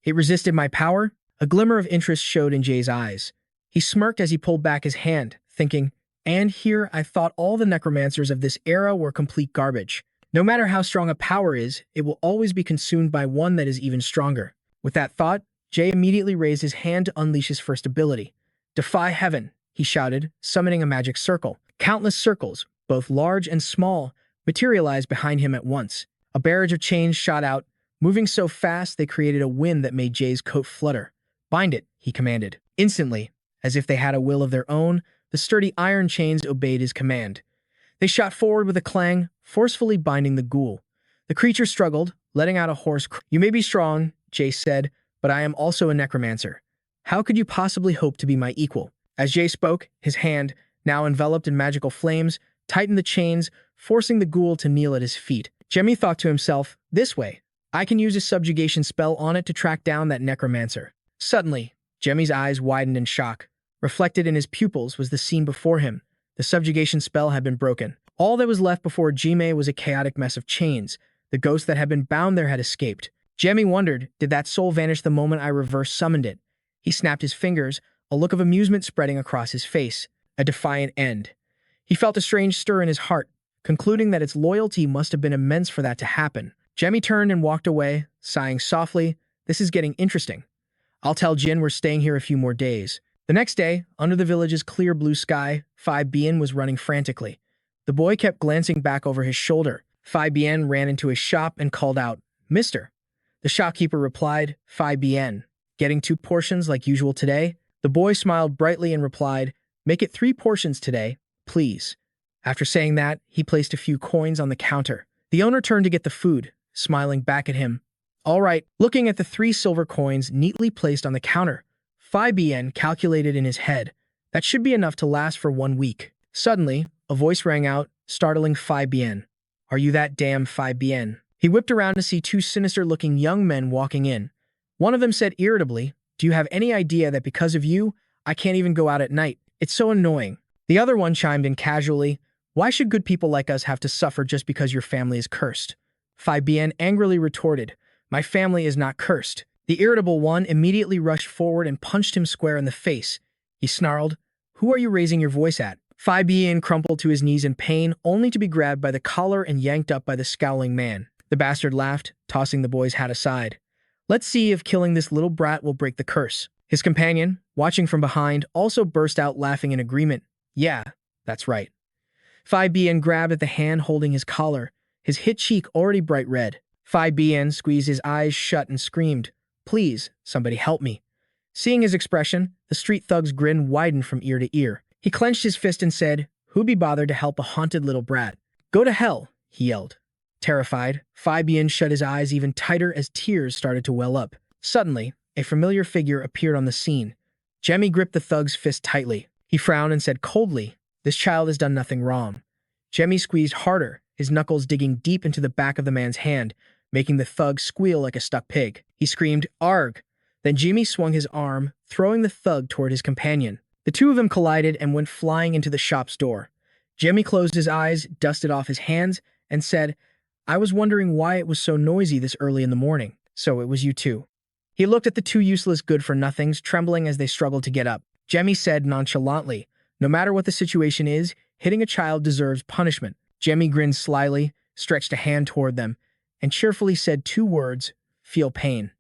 It resisted my power? A glimmer of interest showed in Jay's eyes. He smirked as he pulled back his hand, thinking, and here I thought all the necromancers of this era were complete garbage. No matter how strong a power is, it will always be consumed by one that is even stronger. With that thought, Jay immediately raised his hand to unleash his first ability. Defy heaven, he shouted, summoning a magic circle. Countless circles, both large and small, materialized behind him at once. A barrage of chains shot out, moving so fast they created a wind that made Jay's coat flutter. Bind it, he commanded. Instantly, as if they had a will of their own, the sturdy iron chains obeyed his command. They shot forward with a clang, forcefully binding the ghoul. The creature struggled, letting out a hoarse cry. You may be strong, Jay said, but I am also a necromancer. How could you possibly hope to be my equal? As Jay spoke, his hand, now enveloped in magical flames, tightened the chains, forcing the ghoul to kneel at his feet. Jamie thought to himself, this way, I can use a subjugation spell on it to track down that necromancer. Suddenly, Jamie's eyes widened in shock. Reflected in his pupils was the scene before him. The subjugation spell had been broken. All that was left before Jamie was a chaotic mess of chains. The ghost that had been bound there had escaped. Jamie wondered, did that soul vanish the moment I reverse summoned it? He snapped his fingers, a look of amusement spreading across his face. A defiant end. He felt a strange stir in his heart, concluding that its loyalty must have been immense for that to happen. Jamie turned and walked away, sighing softly, this is getting interesting. I'll tell Jin we're staying here a few more days. The next day, under the village's clear blue sky, Phi Bien was running frantically. The boy kept glancing back over his shoulder. Phi Bien ran into his shop and called out, Mister. The shopkeeper replied, Phi Bien. Getting 2 portions like usual today? The boy smiled brightly and replied, make it 3 portions today, please. After saying that, he placed a few coins on the counter. The owner turned to get the food, smiling back at him. All right, looking at the 3 silver coins neatly placed on the counter, Phi Bien calculated in his head. That should be enough to last for 1 week. Suddenly, a voice rang out, startling Phi Bien. Are you that damn Phi Bien? He whipped around to see 2 sinister-looking young men walking in. One of them said irritably, do you have any idea that because of you, I can't even go out at night? It's so annoying. The other one chimed in casually, Why should good people like us have to suffer just because your family is cursed? Phi Bien angrily retorted, my family is not cursed. The irritable one immediately rushed forward and punched him square in the face. He snarled, who are you raising your voice at? Phi Bien crumpled to his knees in pain, only to be grabbed by the collar and yanked up by the scowling man. The bastard laughed, tossing the boy's hat aside. Let's see if killing this little brat will break the curse. His companion, watching from behind, also burst out laughing in agreement. Yeah, that's right. Phi Bien grabbed at the hand holding his collar, his hit cheek already bright red. Phi Bien squeezed his eyes shut and screamed, please, somebody help me. Seeing his expression, the street thug's grin widened from ear to ear. He clenched his fist and said, who'd be bothered to help a haunted little brat? Go to hell, he yelled. Terrified, Phi Bien shut his eyes even tighter as tears started to well up. Suddenly, a familiar figure appeared on the scene. Jamie gripped the thug's fist tightly. He frowned and said coldly, this child has done nothing wrong. Jamie squeezed harder, his knuckles digging deep into the back of the man's hand, making the thug squeal like a stuck pig. He screamed, arg! Then Jamie swung his arm, throwing the thug toward his companion. The two of them collided and went flying into the shop's door. Jamie closed his eyes, dusted off his hands, and said, I was wondering why it was so noisy this early in the morning. So it was you two. He looked at the two useless good-for-nothings, trembling as they struggled to get up. Jamie said nonchalantly, no matter what the situation is, hitting a child deserves punishment. Jamie grinned slyly, stretched a hand toward them, and cheerfully said two words, feel pain.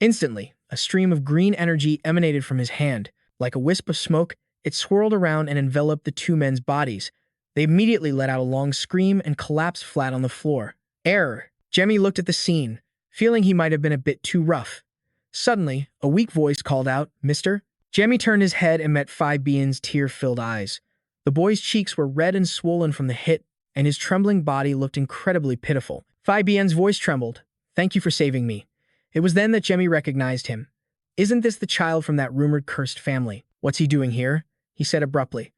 Instantly, a stream of green energy emanated from his hand. Like a wisp of smoke, it swirled around and enveloped the two men's bodies. They immediately let out a long scream and collapsed flat on the floor. Error! Jamie looked at the scene, feeling he might have been a bit too rough. Suddenly, a weak voice called out, Mister? Jamie turned his head and met Phi Bien's tear-filled eyes. The boy's cheeks were red and swollen from the hit, and his trembling body looked incredibly pitiful. Phi Bien's voice trembled. Thank you for saving me. It was then that Jamie recognized him. Isn't this the child from that rumored cursed family? What's he doing here? He said abruptly.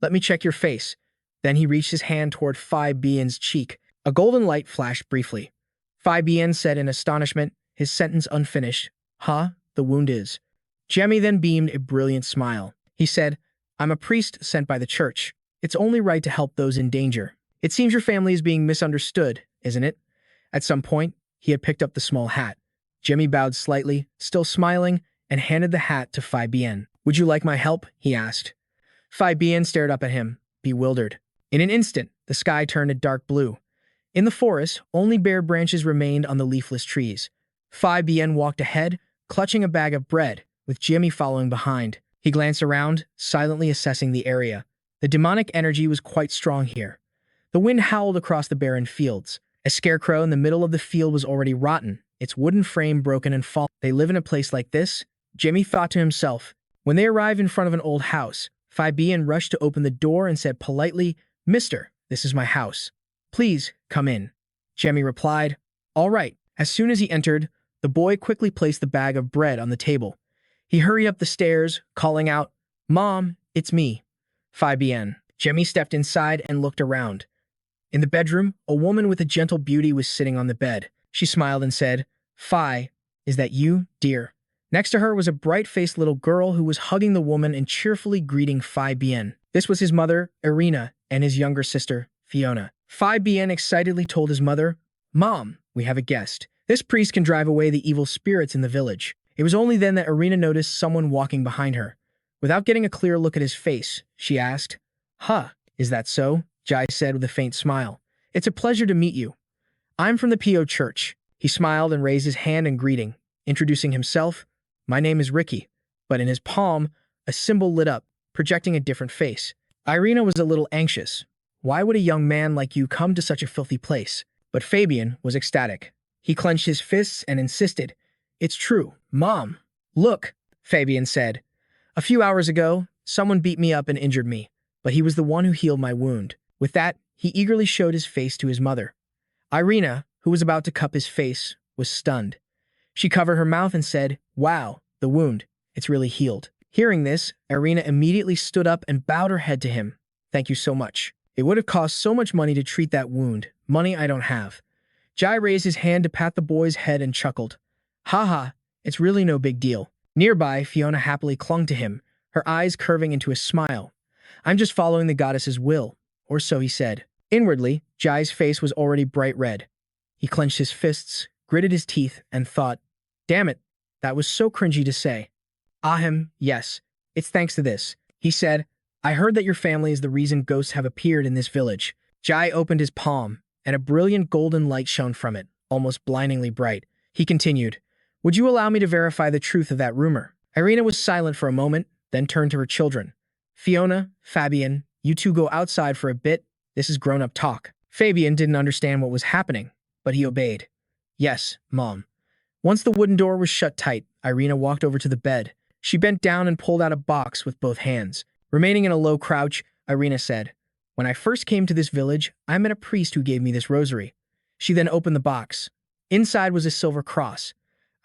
Let me check your face. Then he reached his hand toward Phi Bien's cheek. A golden light flashed briefly. Phi Bien said in astonishment, his sentence unfinished. Huh? The wound is. Jamie then beamed a brilliant smile. He said, I'm a priest sent by the church. It's only right to help those in danger. It seems your family is being misunderstood, isn't it? At some point, he had picked up the small hat. Jamie bowed slightly, still smiling, and handed the hat to Phi Bien. Would you like my help? He asked. Phi Bien stared up at him, bewildered. In an instant, the sky turned a dark blue. In the forest, only bare branches remained on the leafless trees. Phi Bien walked ahead, clutching a bag of bread, with Jamie following behind. He glanced around, silently assessing the area. The demonic energy was quite strong here. The wind howled across the barren fields. A scarecrow in the middle of the field was already rotten, its wooden frame broken and fallen. They live in a place like this? Jamie thought to himself. When they arrived in front of an old house, Phi Bien rushed to open the door and said politely, Mister, this is my house. Please, come in. Jamie replied, all right. As soon as he entered, the boy quickly placed the bag of bread on the table. He hurried up the stairs, calling out, Mom, it's me. Phi Bien. Jamie stepped inside and looked around. In the bedroom, a woman with a gentle beauty was sitting on the bed. She smiled and said, Phi, is that you, dear? Next to her was a bright-faced little girl who was hugging the woman and cheerfully greeting Phi Bien. This was his mother, Irina, and his younger sister, Fiona. Phi Bien excitedly told his mother, Mom, we have a guest. This priest can drive away the evil spirits in the village. It was only then that Irina noticed someone walking behind her. Without getting a clear look at his face, she asked, Huh, is that so? Jai said with a faint smile. It's a pleasure to meet you. I'm from the P.O. Church. He smiled and raised his hand in greeting, introducing himself. My name is Ricky. But in his palm, a symbol lit up, projecting a different face. Irina was a little anxious. Why would a young man like you come to such a filthy place? But Fabian was ecstatic. He clenched his fists and insisted, It's true, Mom. Look, Fabian said. A few hours ago, someone beat me up and injured me, but he was the one who healed my wound. With that, he eagerly showed his face to his mother. Irina, who was about to cup his face, was stunned. She covered her mouth and said, Wow, the wound. It's really healed. Hearing this, Irina immediately stood up and bowed her head to him. Thank you so much. It would have cost so much money to treat that wound. Money I don't have. Jai raised his hand to pat the boy's head and chuckled. Haha, it's really no big deal. Nearby, Fiona happily clung to him, her eyes curving into a smile. I'm just following the goddess's will, or so he said. Inwardly, Jai's face was already bright red. He clenched his fists, gritted his teeth, and thought, damn it, that was so cringy to say. Ahem, yes, it's thanks to this. He said, I heard that your family is the reason ghosts have appeared in this village. Jai opened his palm, and a brilliant golden light shone from it, almost blindingly bright. He continued, would you allow me to verify the truth of that rumor? Irina was silent for a moment, then turned to her children. Fiona, Fabian, you two go outside for a bit. This is grown-up talk. Fabian didn't understand what was happening, but he obeyed. Yes, Mom. Once the wooden door was shut tight, Irina walked over to the bed. She bent down and pulled out a box with both hands. Remaining in a low crouch, Irina said, when I first came to this village, I met a priest who gave me this rosary. She then opened the box. Inside was a silver cross.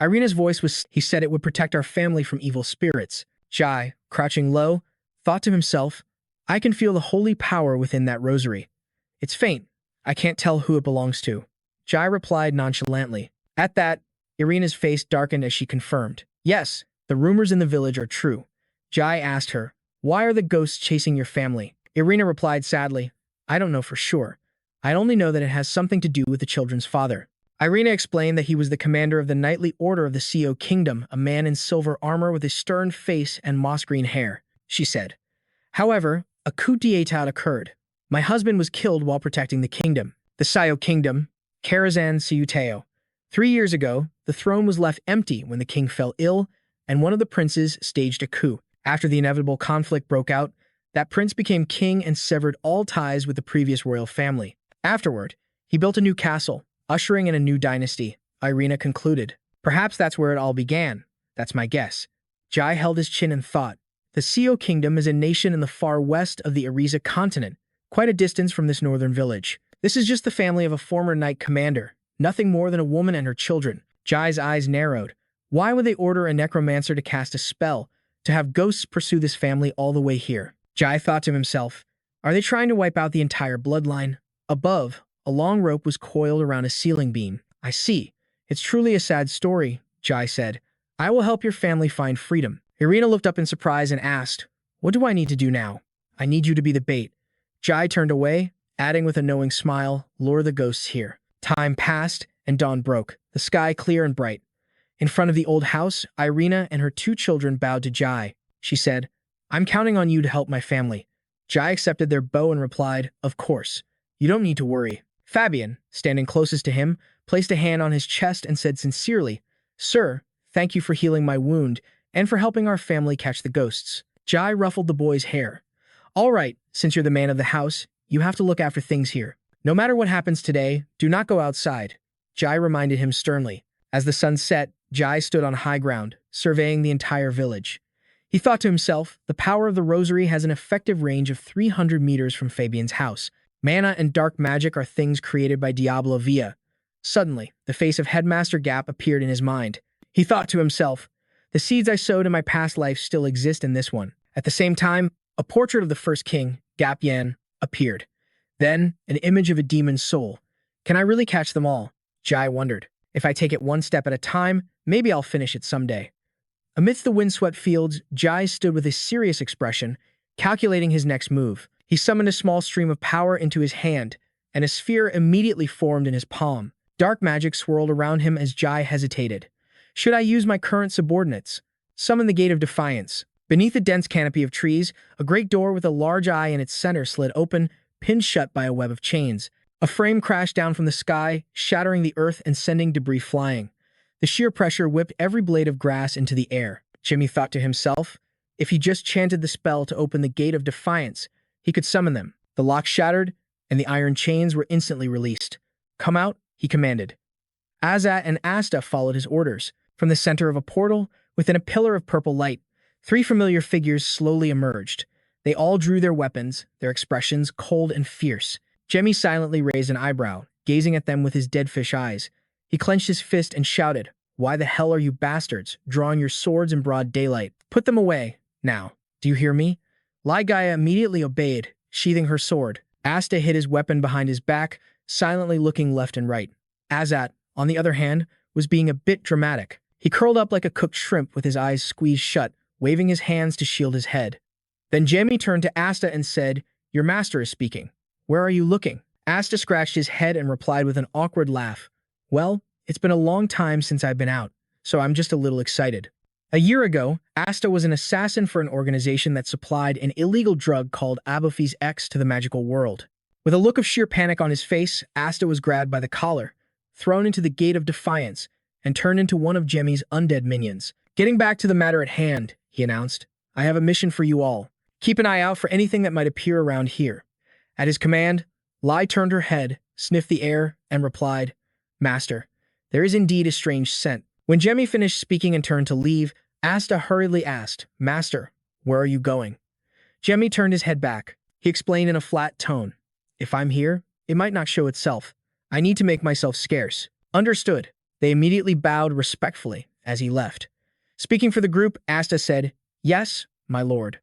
Irina's voice was, he said it would protect our family from evil spirits. Jai, crouching low, thought to himself, I can feel the holy power within that rosary. It's faint. I can't tell who it belongs to. Jai replied nonchalantly. At that, Irina's face darkened as she confirmed. Yes, the rumors in the village are true. Jai asked her, why are the ghosts chasing your family? Irina replied sadly, I don't know for sure. I only know that it has something to do with the children's father. Irina explained that he was the commander of the knightly order of the Co Kingdom, a man in silver armor with a stern face and moss-green hair. She said, however, a coup d'etat occurred. My husband was killed while protecting the kingdom. The Co Kingdom, Karazhan Siuteo. 3 years ago, the throne was left empty when the king fell ill, and one of the princes staged a coup. After the inevitable conflict broke out, that prince became king and severed all ties with the previous royal family. Afterward, he built a new castle, ushering in a new dynasty, Irina concluded. Perhaps that's where it all began. That's my guess. Jai held his chin and thought. The Co Kingdom is a nation in the far west of the Ariza continent, quite a distance from this northern village. This is just the family of a former knight commander, nothing more than a woman and her children. Jai's eyes narrowed. Why would they order a necromancer to cast a spell, to have ghosts pursue this family all the way here? Jai thought to himself, are they trying to wipe out the entire bloodline? Above, a long rope was coiled around a ceiling beam. I see. It's truly a sad story, Jai said. I will help your family find freedom. Irina looked up in surprise and asked, what do I need to do now? I need you to be the bait. Jai turned away, adding with a knowing smile, lure the ghosts here. Time passed, and dawn broke, the sky clear and bright. In front of the old house, Irina and her 2 children bowed to Jai. She said, I'm counting on you to help my family. Jai accepted their bow and replied, of course. You don't need to worry. Fabian, standing closest to him, placed a hand on his chest and said sincerely, Sir, thank you for healing my wound and for helping our family catch the ghosts. Jai ruffled the boy's hair. All right, since you're the man of the house, you have to look after things here. No matter what happens today, do not go outside. Jai reminded him sternly. As the sun set, Jai stood on high ground, surveying the entire village. He thought to himself, the power of the rosary has an effective range of 300 meters from Fabian's house. Mana and dark magic are things created by Diablo Volpia. Suddenly, the face of Headmaster Gap appeared in his mind. He thought to himself, the seeds I sowed in my past life still exist in this one. At the same time, a portrait of the first king, Gap Yan, appeared. Then, an image of a demon's soul. Can I really catch them all? Jai wondered. If I take it one step at a time, maybe I'll finish it someday. Amidst the windswept fields, Jai stood with a serious expression, calculating his next move. He summoned a small stream of power into his hand, and a sphere immediately formed in his palm. Dark magic swirled around him as Jai hesitated. Should I use my current subordinates? Summon the Gate of Defiance. Beneath a dense canopy of trees, a great door with a large eye in its center slid open, pinned shut by a web of chains. A frame crashed down from the sky, shattering the earth and sending debris flying. The sheer pressure whipped every blade of grass into the air. Jimmy thought to himself, if he just chanted the spell to open the Gate of Defiance, he could summon them. The lock shattered, and the iron chains were instantly released. Come out, he commanded. Azat and Asta followed his orders. From the center of a portal, within a pillar of purple light, 3 familiar figures slowly emerged. They all drew their weapons, their expressions cold and fierce. Jemmy silently raised an eyebrow, gazing at them with his dead fish eyes. He clenched his fist and shouted, Why the hell are you bastards, drawing your swords in broad daylight? Put them away, now. Do you hear me? Ligaya immediately obeyed, sheathing her sword. Asta hid his weapon behind his back, silently looking left and right. Azat, on the other hand, was being a bit dramatic. He curled up like a cooked shrimp with his eyes squeezed shut, waving his hands to shield his head. Then Jamie turned to Asta and said, Your master is speaking. Where are you looking? Asta scratched his head and replied with an awkward laugh. Well, it's been a long time since I've been out, so I'm just a little excited. A year ago, Asta was an assassin for an organization that supplied an illegal drug called Abophy's X to the magical world. With a look of sheer panic on his face, Asta was grabbed by the collar, thrown into the Gate of Defiance, and turned into one of Jemmy's undead minions. Getting back to the matter at hand, he announced, I have a mission for you all. Keep an eye out for anything that might appear around here. At his command, Lai turned her head, sniffed the air, and replied, Master, there is indeed a strange scent. When Jemmy finished speaking and turned to leave, Asta hurriedly asked, Master, where are you going? Jemmy turned his head back. He explained in a flat tone, If I'm here, it might not show itself. I need to make myself scarce. Understood. They immediately bowed respectfully as he left. Speaking for the group, Asta said, Yes, my lord.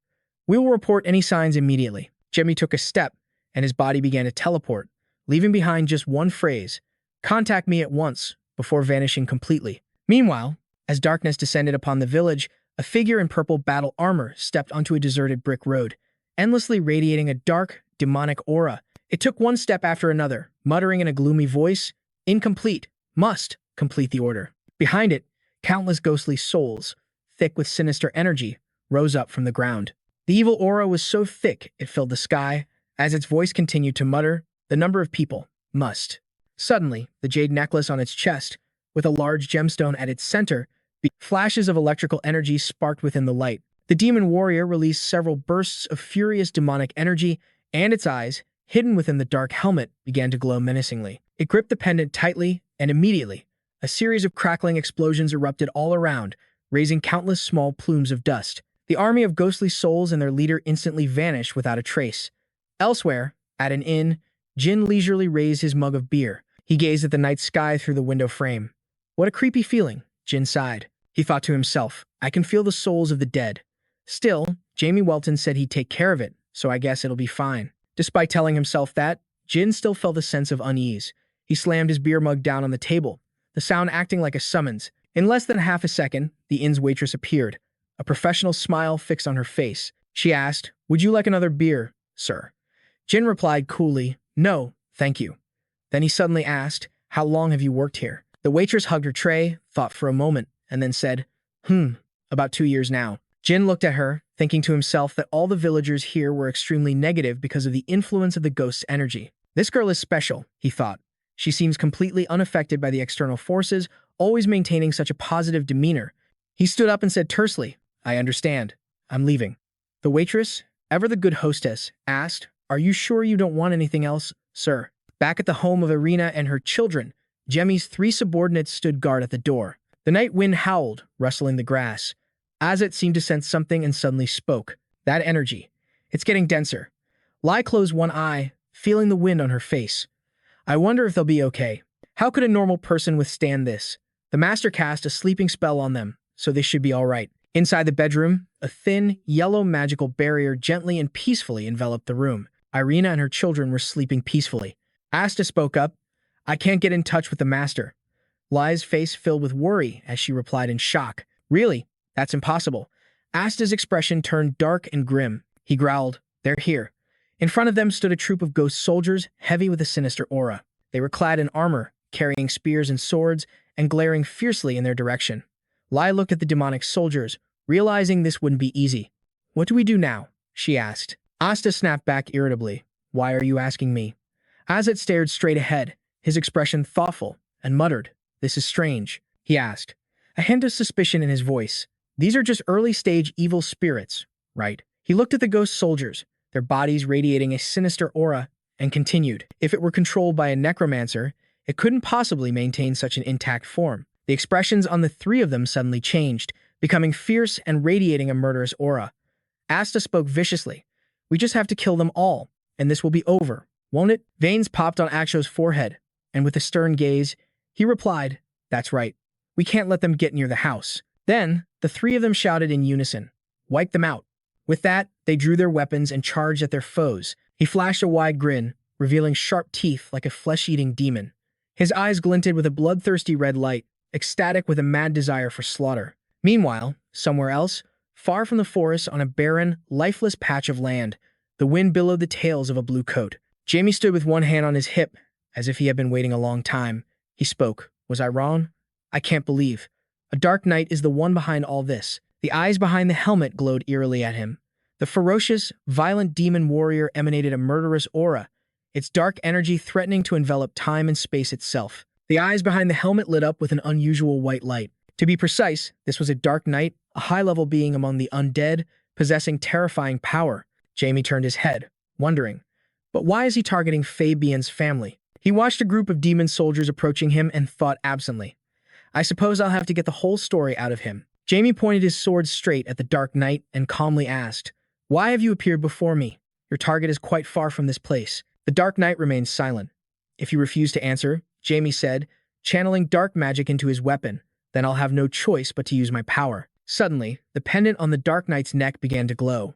We will report any signs immediately. Jemmy took a step, and his body began to teleport, leaving behind just one phrase, Contact me at once, before vanishing completely. Meanwhile, as darkness descended upon the village, a figure in purple battle armor stepped onto a deserted brick road, endlessly radiating a dark, demonic aura. It took one step after another, muttering in a gloomy voice, Incomplete, must complete the order. Behind it, countless ghostly souls, thick with sinister energy, rose up from the ground. The evil aura was so thick it filled the sky. As its voice continued to mutter, the number of people must. Suddenly, the jade necklace on its chest, with a large gemstone at its center, flashes of electrical energy sparked within the light. The demon warrior released several bursts of furious demonic energy, and its eyes, hidden within the dark helmet, began to glow menacingly. It gripped the pendant tightly, and immediately, a series of crackling explosions erupted all around, raising countless small plumes of dust. The army of ghostly souls and their leader instantly vanished without a trace. Elsewhere, at an inn, Jin leisurely raised his mug of beer. He gazed at the night sky through the window frame. What a creepy feeling, Jin sighed. He thought to himself, I can feel the souls of the dead. Still, Jamie Welton said he'd take care of it, so I guess it'll be fine. Despite telling himself that, Jin still felt a sense of unease. He slammed his beer mug down on the table, the sound acting like a summons. In less than half a second, the inn's waitress appeared, a professional smile fixed on her face. She asked, Would you like another beer, sir? Jin replied coolly, No, thank you. Then he suddenly asked, How long have you worked here? The waitress hugged her tray, thought for a moment, and then said, About 2 years now. Jin looked at her, thinking to himself that all the villagers here were extremely negative because of the influence of the ghost's energy. This girl is special, he thought. She seems completely unaffected by the external forces, always maintaining such a positive demeanor. He stood up and said tersely, I understand. I'm leaving. The waitress, ever the good hostess, asked, Are you sure you don't want anything else, sir? Back at the home of Irina and her children, Jemmy's 3 subordinates stood guard at the door. The night wind howled, rustling the grass. Azet seemed to sense something and suddenly spoke. That energy. It's getting denser. Lai closed one eye, feeling the wind on her face. I wonder if they'll be okay. How could a normal person withstand this? The master cast a sleeping spell on them, so they should be all right. Inside the bedroom, a thin, yellow magical barrier gently and peacefully enveloped the room. Irina and her children were sleeping peacefully. Asta spoke up, I can't get in touch with the master. Lai's face filled with worry as she replied in shock. Really? That's impossible. Asta's expression turned dark and grim. He growled, They're here. In front of them stood a troop of ghost soldiers, heavy with a sinister aura. They were clad in armor, carrying spears and swords, and glaring fiercely in their direction. Lai looked at the demonic soldiers, realizing this wouldn't be easy. What do we do now? She asked. Asta snapped back irritably. Why are you asking me? Azet stared straight ahead, his expression thoughtful, and muttered, This is strange. He asked, a hint of suspicion in his voice. These are just early-stage evil spirits, right? He looked at the ghost soldiers, their bodies radiating a sinister aura, and continued. If it were controlled by a necromancer, it couldn't possibly maintain such an intact form. The expressions on the 3 of them suddenly changed, becoming fierce and radiating a murderous aura. Asta spoke viciously. We just have to kill them all, and this will be over, won't it? Veins popped on Aksho's forehead, and with a stern gaze, he replied, That's right. We can't let them get near the house. Then, the 3 of them shouted in unison, Wipe them out. With that, they drew their weapons and charged at their foes. He flashed a wide grin, revealing sharp teeth like a flesh-eating demon. His eyes glinted with a bloodthirsty red light, ecstatic with a mad desire for slaughter. Meanwhile, somewhere else, far from the forest on a barren, lifeless patch of land, the wind billowed the tails of a blue coat. Jamie stood with one hand on his hip, as if he had been waiting a long time. He spoke. Was I wrong? I can't believe. A dark knight is the one behind all this. The eyes behind the helmet glowed eerily at him. The ferocious, violent demon warrior emanated a murderous aura, its dark energy threatening to envelop time and space itself. The eyes behind the helmet lit up with an unusual white light. To be precise, this was a dark knight, a high-level being among the undead, possessing terrifying power. Jamie turned his head, wondering, but why is he targeting Fabian's family? He watched a group of demon soldiers approaching him and thought absently, I suppose I'll have to get the whole story out of him. Jamie pointed his sword straight at the dark knight and calmly asked, Why have you appeared before me? Your target is quite far from this place. The dark knight remained silent. If you refuse to answer, Jamie said, channeling dark magic into his weapon, then I'll have no choice but to use my power. Suddenly, the pendant on the dark knight's neck began to glow.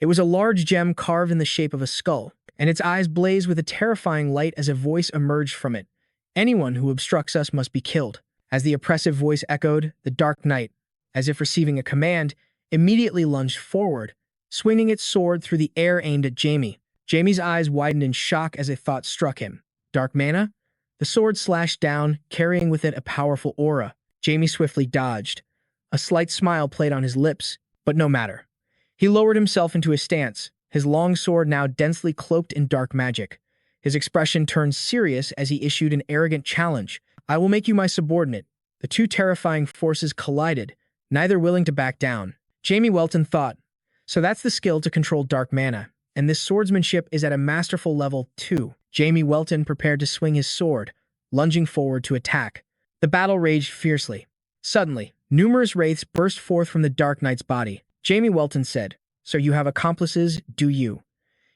It was a large gem carved in the shape of a skull, and its eyes blazed with a terrifying light as a voice emerged from it. Anyone who obstructs us must be killed. As the oppressive voice echoed, the dark knight, as if receiving a command, immediately lunged forward, swinging its sword through the air aimed at Jamie. Jamie's eyes widened in shock as a thought struck him. Dark mana? The sword slashed down, carrying with it a powerful aura. Jamie swiftly dodged. A slight smile played on his lips, but no matter. He lowered himself into a stance, his long sword now densely cloaked in dark magic. His expression turned serious as he issued an arrogant challenge. I will make you my subordinate. The two terrifying forces collided, neither willing to back down. Jamie Welton thought, so that's the skill to control dark mana, and this swordsmanship is at a masterful level too. Jamie Welton prepared to swing his sword, lunging forward to attack. The battle raged fiercely. Suddenly, numerous wraiths burst forth from the Dark Knight's body. Jamie Welton said, So you have accomplices, do you?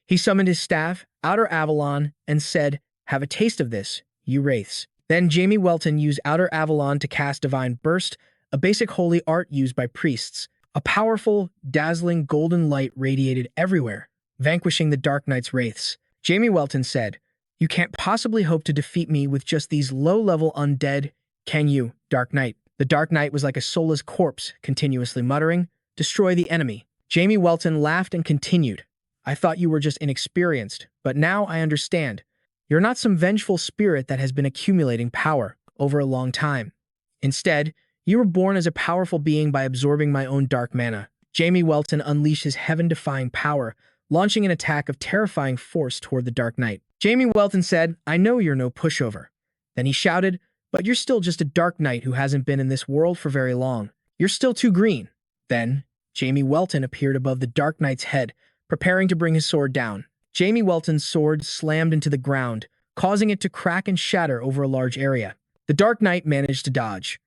He summoned his staff, Outer Avalon, and said, Have a taste of this, you wraiths. Then Jamie Welton used Outer Avalon to cast Divine Burst, a basic holy art used by priests. A powerful, dazzling golden light radiated everywhere, vanquishing the Dark Knight's wraiths. Jamie Welton said, You can't possibly hope to defeat me with just these low-level undead, can you, Dark Knight? The Dark Knight was like a soulless corpse, continuously muttering, Destroy the enemy. Jamie Welton laughed and continued, I thought you were just inexperienced, but now I understand. You're not some vengeful spirit that has been accumulating power over a long time. Instead, you were born as a powerful being by absorbing my own dark mana. Jamie Welton unleashed his heaven-defying power, launching an attack of terrifying force toward the Dark Knight. Jamie Welton said, I know you're no pushover. Then he shouted, But you're still just a Dark Knight who hasn't been in this world for very long. You're still too green. Then, Jamie Welton appeared above the Dark Knight's head, preparing to bring his sword down. Jamie Welton's sword slammed into the ground, causing it to crack and shatter over a large area. The Dark Knight managed to dodge.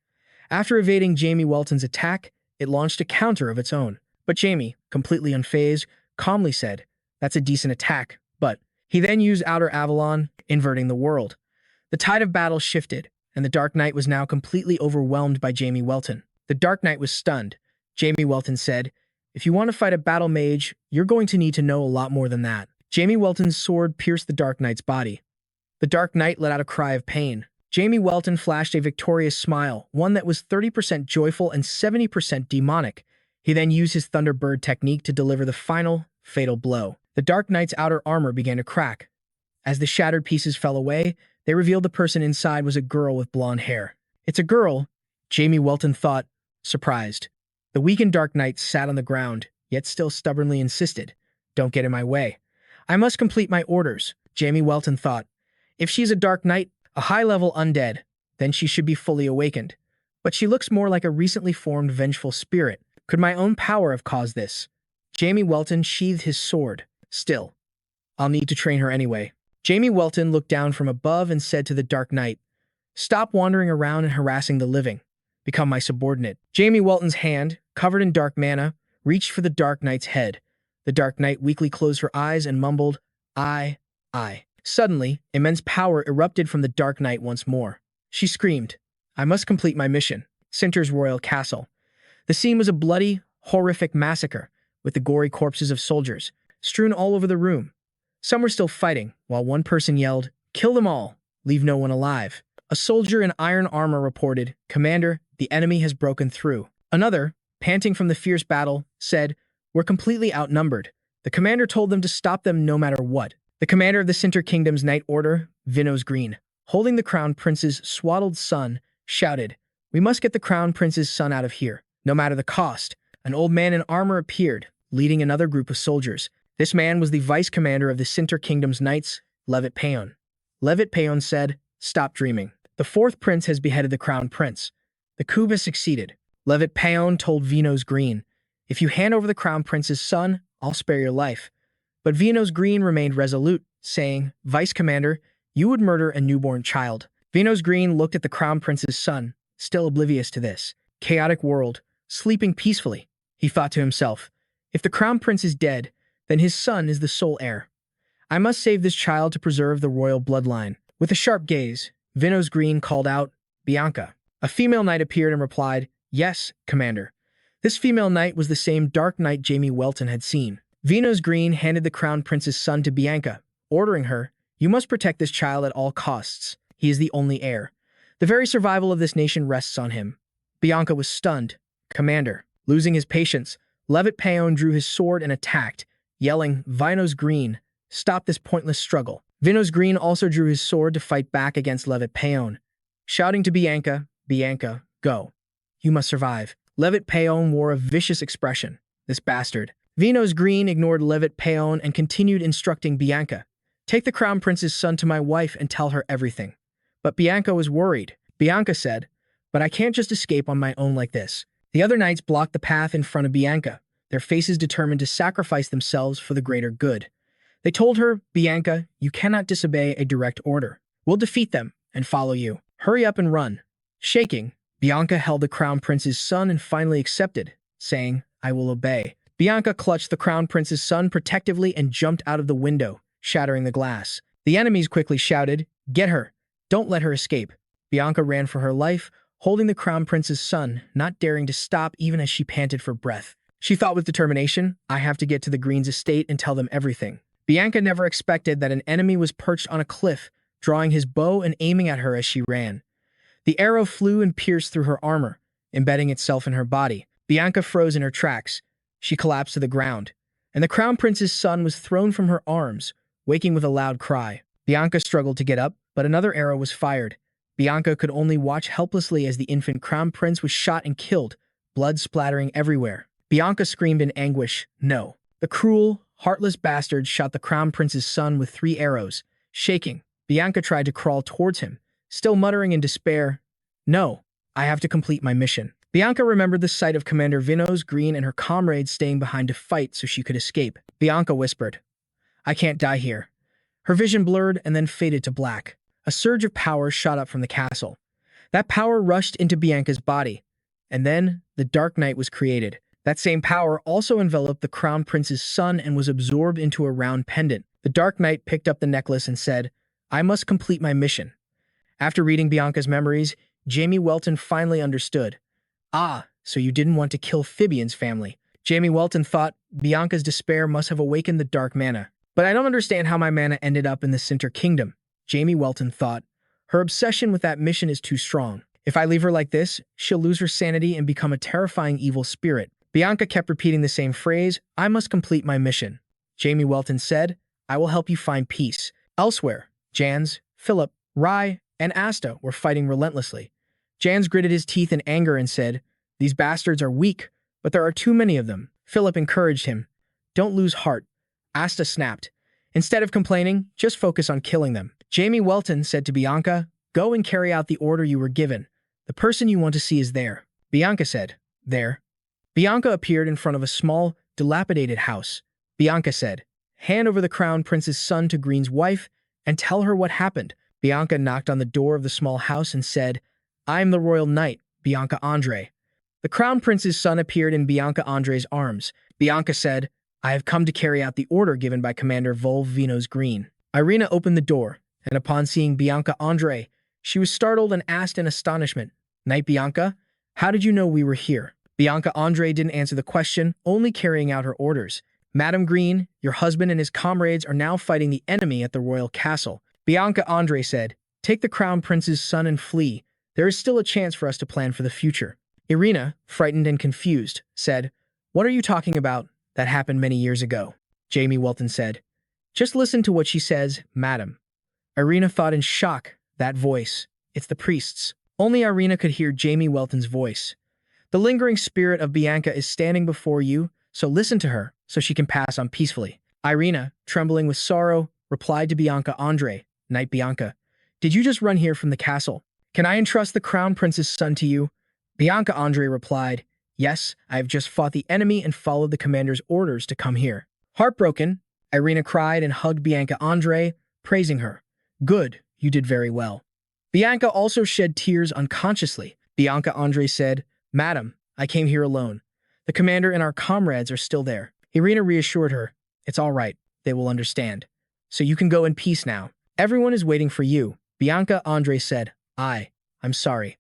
After evading Jamie Welton's attack, it launched a counter of its own. But Jamie, completely unfazed, calmly said, That's a decent attack, but he then used Outer Avalon, inverting the world. The tide of battle shifted, and the Dark Knight was now completely overwhelmed by Jamie Welton. The Dark Knight was stunned. Jamie Welton said, If you want to fight a battle mage, you're going to need to know a lot more than that. Jamie Welton's sword pierced the Dark Knight's body. The Dark Knight let out a cry of pain. Jamie Welton flashed a victorious smile, one that was 30% joyful and 70% demonic. He then used his Thunderbird technique to deliver the final, fatal blow. The Dark Knight's outer armor began to crack. As the shattered pieces fell away, they revealed the person inside was a girl with blonde hair. It's a girl, Jamie Welton thought, surprised. The weakened Dark Knight sat on the ground, yet still stubbornly insisted, Don't get in my way. I must complete my orders, Jamie Welton thought. If she's a Dark Knight, a high-level undead, then she should be fully awakened. But she looks more like a recently formed vengeful spirit. Could my own power have caused this? Jamie Welton sheathed his sword. Still, I'll need to train her anyway. Jamie Welton looked down from above and said to the Dark Knight, Stop wandering around and harassing the living. Become my subordinate. Jamie Welton's hand, covered in dark mana, reached for the Dark Knight's head. The Dark Knight weakly closed her eyes and mumbled, I. Suddenly, immense power erupted from the Dark Knight once more. She screamed, I must complete my mission. Cinter's royal castle. The scene was a bloody, horrific massacre, with the gory corpses of soldiers strewn all over the room. Some were still fighting, while one person yelled, Kill them all, leave no one alive. A soldier in iron armor reported, Commander, the enemy has broken through. Another, panting from the fierce battle, said, We're completely outnumbered. The commander told them to stop them no matter what. The commander of the Center Kingdom's Knight Order, Vinos Green, holding the Crown Prince's swaddled son, shouted, "We must get the Crown Prince's son out of here, no matter the cost." An old man in armor appeared, leading another group of soldiers. This man was the vice commander of the Center Kingdom's Knights, Levitt Payon. Levitt Payon said, "Stop dreaming. The fourth prince has beheaded the Crown Prince. The coup has succeeded." Levitt Payon told Vinos Green, "If you hand over the Crown Prince's son, I'll spare your life." But Vinos Green remained resolute, saying, "Vice Commander, you would murder a newborn child." Vinos Green looked at the Crown Prince's son, still oblivious to this chaotic world, sleeping peacefully. He thought to himself, "If the Crown Prince is dead, then his son is the sole heir. I must save this child to preserve the royal bloodline." With a sharp gaze, Vinos Green called out, "Bianca." A female knight appeared and replied, "Yes, Commander." This female knight was the same dark knight Jamie Welton had seen. Vinos Green handed the Crown Prince's son to Bianca, ordering her, "You must protect this child at all costs. He is the only heir. The very survival of this nation rests on him." Bianca was stunned. "Commander." Losing his patience, Levitt Payon drew his sword and attacked, yelling, "Vinos Green, stop this pointless struggle." Vinos Green also drew his sword to fight back against Levitt Payon, shouting to Bianca, "Bianca, go. You must survive." Levitt Payon wore a vicious expression. This bastard. Vinos Green ignored Levitt Payon and continued instructing Bianca, "Take the Crown Prince's son to my wife and tell her everything." But Bianca was worried. Bianca said, "But I can't just escape on my own like this." The other knights blocked the path in front of Bianca, their faces determined to sacrifice themselves for the greater good. They told her, "Bianca, you cannot disobey a direct order. We'll defeat them and follow you. Hurry up and run." Shaking, Bianca held the Crown Prince's son and finally accepted, saying, "I will obey." Bianca clutched the Crown Prince's son protectively and jumped out of the window, shattering the glass. The enemies quickly shouted, "Get her! Don't let her escape." Bianca ran for her life, holding the Crown Prince's son, not daring to stop even as she panted for breath. She thought with determination, "I have to get to the Greens' estate and tell them everything." Bianca never expected that an enemy was perched on a cliff, drawing his bow and aiming at her as she ran. The arrow flew and pierced through her armor, embedding itself in her body. Bianca froze in her tracks. She collapsed to the ground, and the Crown Prince's son was thrown from her arms, waking with a loud cry. Bianca struggled to get up, but another arrow was fired. Bianca could only watch helplessly as the infant Crown Prince was shot and killed, blood splattering everywhere. Bianca screamed in anguish, "No." The cruel, heartless bastard shot the Crown Prince's son with 3 arrows. Shaking, Bianca tried to crawl towards him, still muttering in despair, "No, I have to complete my mission." Bianca remembered the sight of Commander Vinos Green and her comrades staying behind to fight so she could escape. Bianca whispered, "I can't die here." Her vision blurred and then faded to black. A surge of power shot up from the castle. That power rushed into Bianca's body, and then the Dark Knight was created. That same power also enveloped the Crown Prince's son and was absorbed into a round pendant. The Dark Knight picked up the necklace and said, "I must complete my mission." After reading Bianca's memories, Jamie Welton finally understood. "Ah, so you didn't want to kill Fibion's family." Jamie Welton thought Bianca's despair must have awakened the dark mana. "But I don't understand how my mana ended up in the Center Kingdom," Jamie Welton thought. "Her obsession with that mission is too strong. If I leave her like this, she'll lose her sanity and become a terrifying evil spirit." Bianca kept repeating the same phrase, "I must complete my mission." Jamie Welton said, "I will help you find peace." Elsewhere, Jans, Philip, Rai, and Asta were fighting relentlessly. Jans gritted his teeth in anger and said, "These bastards are weak, but there are too many of them." Philip encouraged him, "Don't lose heart." Asta snapped, "Instead of complaining, just focus on killing them." Jamie Welton said to Bianca, "Go and carry out the order you were given. The person you want to see is there." Bianca said, "There." Bianca appeared in front of a small, dilapidated house. Bianca said, "Hand over the Crown Prince's son to Green's wife and tell her what happened." Bianca knocked on the door of the small house and said, "I am the royal knight, Bianca Andre." The Crown Prince's son appeared in Bianca Andre's arms. Bianca said, "I have come to carry out the order given by Commander Vinos Green." Irina opened the door, and upon seeing Bianca Andre, she was startled and asked in astonishment, "Knight Bianca, how did you know we were here?" Bianca Andre didn't answer the question, only carrying out her orders. "Madam Green, your husband and his comrades are now fighting the enemy at the royal castle." Bianca Andre said, "Take the Crown Prince's son and flee. There is still a chance for us to plan for the future." Irina, frightened and confused, said, "What are you talking about? That happened many years ago." Jamie Welton said, Just listen to what she says, madam. Irina thought in shock. That voice. It's the priest's. Only Irina could hear Jamie Welton's voice. The lingering spirit of Bianca is standing before you, so listen to her, so she can pass on peacefully. Irina, trembling with sorrow, replied to Bianca Andre, Knight Bianca, did you just run here from the castle? Can I entrust the crown prince's son to you? Bianca Andre replied, yes, I have just fought the enemy and followed the commander's orders to come here. Heartbroken, Irina cried and hugged Bianca Andre, praising her. Good, you did very well. Bianca also shed tears unconsciously. Bianca Andre said, Madam, I came here alone. The commander and our comrades are still there. Irina reassured her, it's all right, they will understand. So you can go in peace now. Everyone is waiting for you. Bianca Andre said, I'm sorry.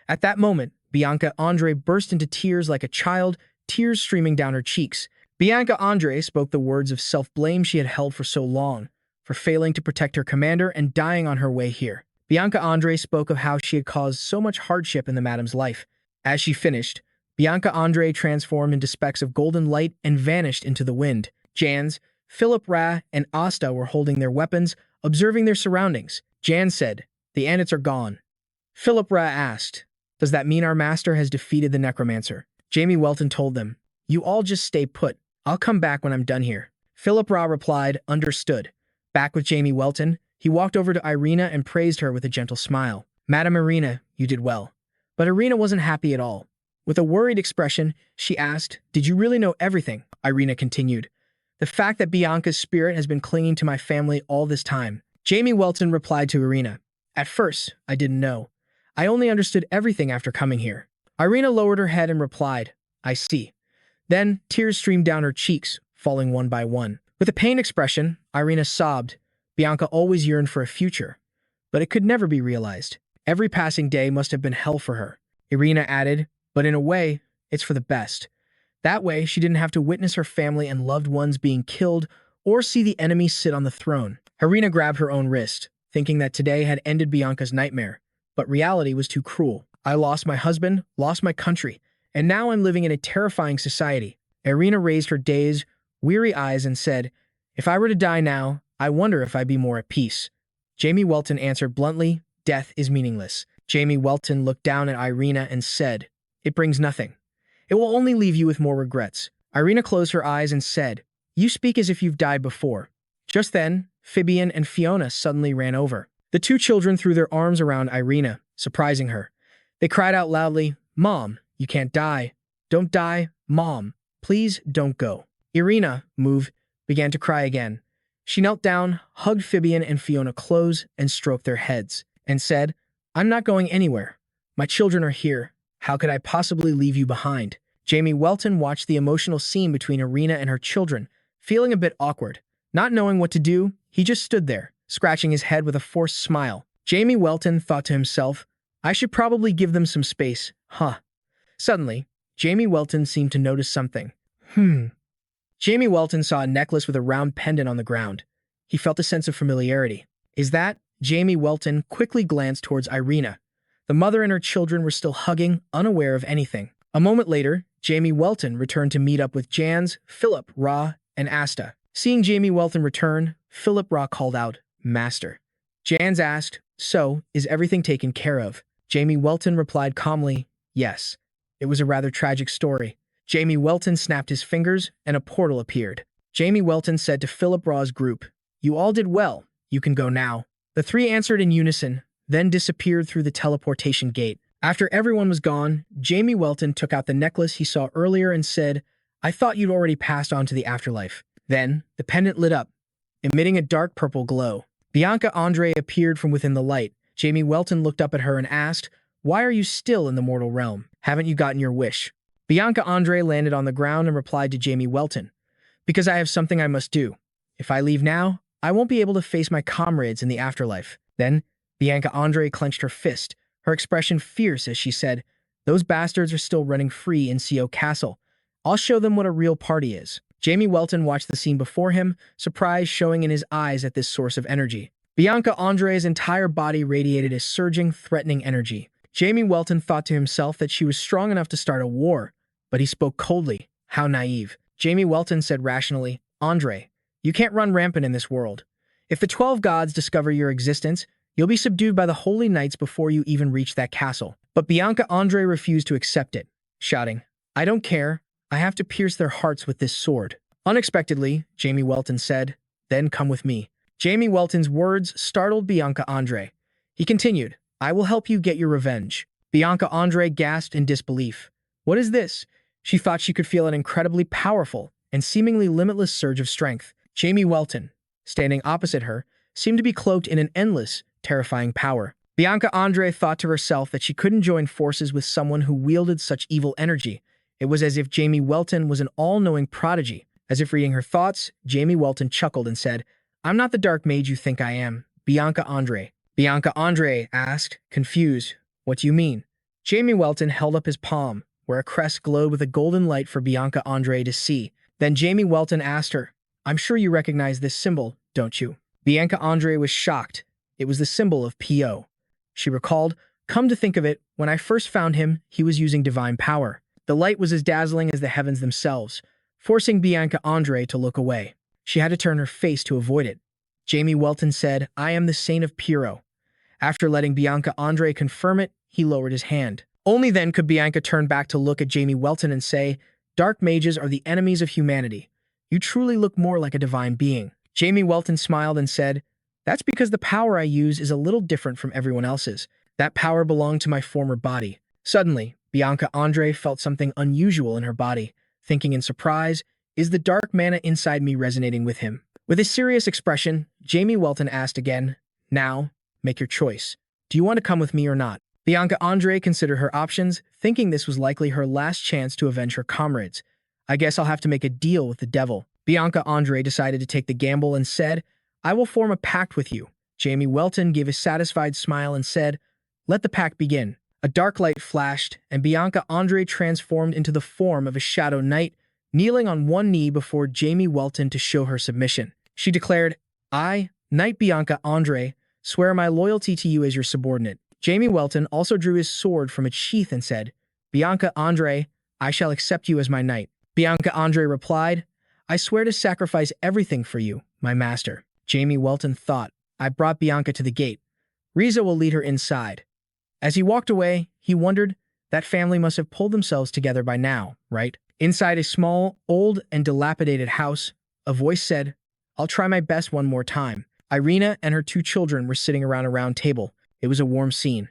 At that moment, Bianca Andre burst into tears like a child, tears streaming down her cheeks. Bianca Andre spoke the words of self-blame she had held for so long, for failing to protect her commander and dying on her way here. Bianca Andre spoke of how she had caused so much hardship in the madam's life. As she finished, Bianca Andre transformed into specks of golden light and vanished into the wind. Jans, Philip Ra, and Asta were holding their weapons, observing their surroundings. Jan said, the Annets are gone. Philip Ra asked, does that mean our master has defeated the necromancer? Jamie Welton told them, you all just stay put. I'll come back when I'm done here. Philip Ra replied, understood. Back with Jamie Welton, he walked over to Irina and praised her with a gentle smile. Madam Irina, you did well. But Irina wasn't happy at all. With a worried expression, she asked, did you really know everything? Irina continued, the fact that Bianca's spirit has been clinging to my family all this time. Jamie Welton replied to Irina, at first, I didn't know. I only understood everything after coming here. Irina lowered her head and replied, I see. Then, tears streamed down her cheeks, falling one by one. With a pained expression, Irina sobbed. Bianca always yearned for a future, but it could never be realized. Every passing day must have been hell for her. Irina added, but in a way, it's for the best. That way, she didn't have to witness her family and loved ones being killed or see the enemy sit on the throne. Irina grabbed her own wrist, thinking that today had ended Bianca's nightmare. But reality was too cruel. I lost my husband, lost my country, and now I'm living in a terrifying society. Irina raised her dazed, weary eyes and said, if I were to die now, I wonder if I'd be more at peace. Jamie Welton answered bluntly, death is meaningless. Jamie Welton looked down at Irina and said, it brings nothing. It will only leave you with more regrets. Irina closed her eyes and said, you speak as if you've died before. Just then, Fabian and Fiona suddenly ran over. The two children threw their arms around Irina, surprising her. They cried out loudly, Mom, you can't die. Don't die, Mom. Please don't go. Irina, moved, began to cry again. She knelt down, hugged Fabian and Fiona close, and stroked their heads, and said, I'm not going anywhere. My children are here. How could I possibly leave you behind? Jamie Welton watched the emotional scene between Irina and her children, feeling a bit awkward. Not knowing what to do, he just stood there, scratching his head with a forced smile. Jamie Welton thought to himself, I should probably give them some space, huh? Suddenly, Jamie Welton seemed to notice something. Jamie Welton saw a necklace with a round pendant on the ground. He felt a sense of familiarity. Is that? Jamie Welton quickly glanced towards Irina. The mother and her children were still hugging, unaware of anything. A moment later, Jamie Welton returned to meet up with Jans, Philip, Ra, and Asta. Seeing Jamie Welton return, Philip Ra called out, Master. Jans asked, so, is everything taken care of? Jamie Welton replied calmly, yes. It was a rather tragic story. Jamie Welton snapped his fingers, and a portal appeared. Jamie Welton said to Philip Ra's group, you all did well. You can go now. The three answered in unison, then disappeared through the teleportation gate. After everyone was gone, Jamie Welton took out the necklace he saw earlier and said, I thought you'd already passed on to the afterlife. Then, the pendant lit up, emitting a dark purple glow. Bianca Andre appeared from within the light. Jamie Welton looked up at her and asked, why are you still in the mortal realm? Haven't you gotten your wish? Bianca Andre landed on the ground and replied to Jamie Welton, because I have something I must do. If I leave now, I won't be able to face my comrades in the afterlife. Then, Bianca Andre clenched her fist, her expression fierce as she said, those bastards are still running free in CO Castle. I'll show them what a real party is. Jamie Welton watched the scene before him, surprise showing in his eyes at this source of energy. Bianca Andre's entire body radiated a surging, threatening energy. Jamie Welton thought to himself that she was strong enough to start a war, but he spoke coldly. How naive. Jamie Welton said rationally, Andre, You can't run rampant in this world. If the 12 gods discover your existence, you'll be subdued by the holy knights before you even reach that castle. But Bianca Andre refused to accept it, shouting, I don't care. I have to pierce their hearts with this sword. Unexpectedly, Jamie Welton said, then come with me. Jamie Welton's words startled Bianca Andre. He continued, I will help you get your revenge. Bianca Andre gasped in disbelief. What is this? She thought she could feel an incredibly powerful and seemingly limitless surge of strength. Jamie Welton, standing opposite her, seemed to be cloaked in an endless, terrifying power. Bianca Andre thought to herself that she couldn't join forces with someone who wielded such evil energy. It was as if Jamie Welton was an all-knowing prodigy. As if reading her thoughts, Jamie Welton chuckled and said, I'm not the dark mage you think I am, Bianca Andre. Bianca Andre asked, confused, what do you mean? Jamie Welton held up his palm, where a crest glowed with a golden light for Bianca Andre to see. Then Jamie Welton asked her, I'm sure you recognize this symbol, don't you? Bianca Andre was shocked. It was the symbol of P.O. She recalled, come to think of it, when I first found him, he was using divine power. The light was as dazzling as the heavens themselves, forcing Bianca Andre to look away. She had to turn her face to avoid it. Jamie Welton said, I am the Saint of Piro. After letting Bianca Andre confirm it, he lowered his hand. Only then could Bianca turn back to look at Jamie Welton and say, Dark mages are the enemies of humanity. You truly look more like a divine being. Jamie Welton smiled and said, That's because the power I use is a little different from everyone else's. That power belonged to my former body. Suddenly, Bianca Andre felt something unusual in her body, thinking in surprise, is the dark mana inside me resonating with him? With a serious expression, Jamie Welton asked again, Now, make your choice. Do you want to come with me or not? Bianca Andre considered her options, thinking this was likely her last chance to avenge her comrades. I guess I'll have to make a deal with the devil. Bianca Andre decided to take the gamble and said, I will form a pact with you. Jamie Welton gave a satisfied smile and said, Let the pact begin. A dark light flashed, and Bianca Andre transformed into the form of a shadow knight, kneeling on one knee before Jamie Welton to show her submission. She declared, I, Knight Bianca Andre, swear my loyalty to you as your subordinate. Jamie Welton also drew his sword from its sheath and said, Bianca Andre, I shall accept you as my knight. Bianca Andre replied, I swear to sacrifice everything for you, my master. Jamie Welton thought, I brought Bianca to the gate. Riza will lead her inside. As he walked away, he wondered, that family must have pulled themselves together by now, right? Inside a small, old, and dilapidated house, a voice said, I'll try my best one more time. Irina and her 2 children were sitting around a round table. It was a warm scene.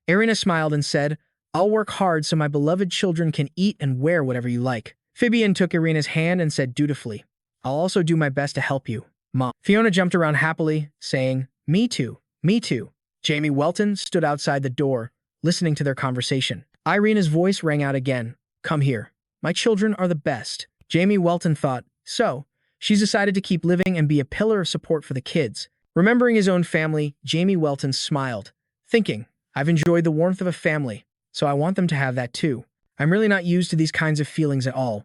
Irina smiled and said, I'll work hard so my beloved children can eat and wear whatever you like. Fabian took Irina's hand and said dutifully, I'll also do my best to help you, Mom. Fiona jumped around happily, saying, Me too, me too. Jamie Welton stood outside the door, listening to their conversation. Irina's voice rang out again, Come here. My children are the best. Jamie Welton thought, so, she's decided to keep living and be a pillar of support for the kids. Remembering his own family, Jamie Welton smiled, thinking, I've enjoyed the warmth of a family, so I want them to have that too. I'm really not used to these kinds of feelings at all.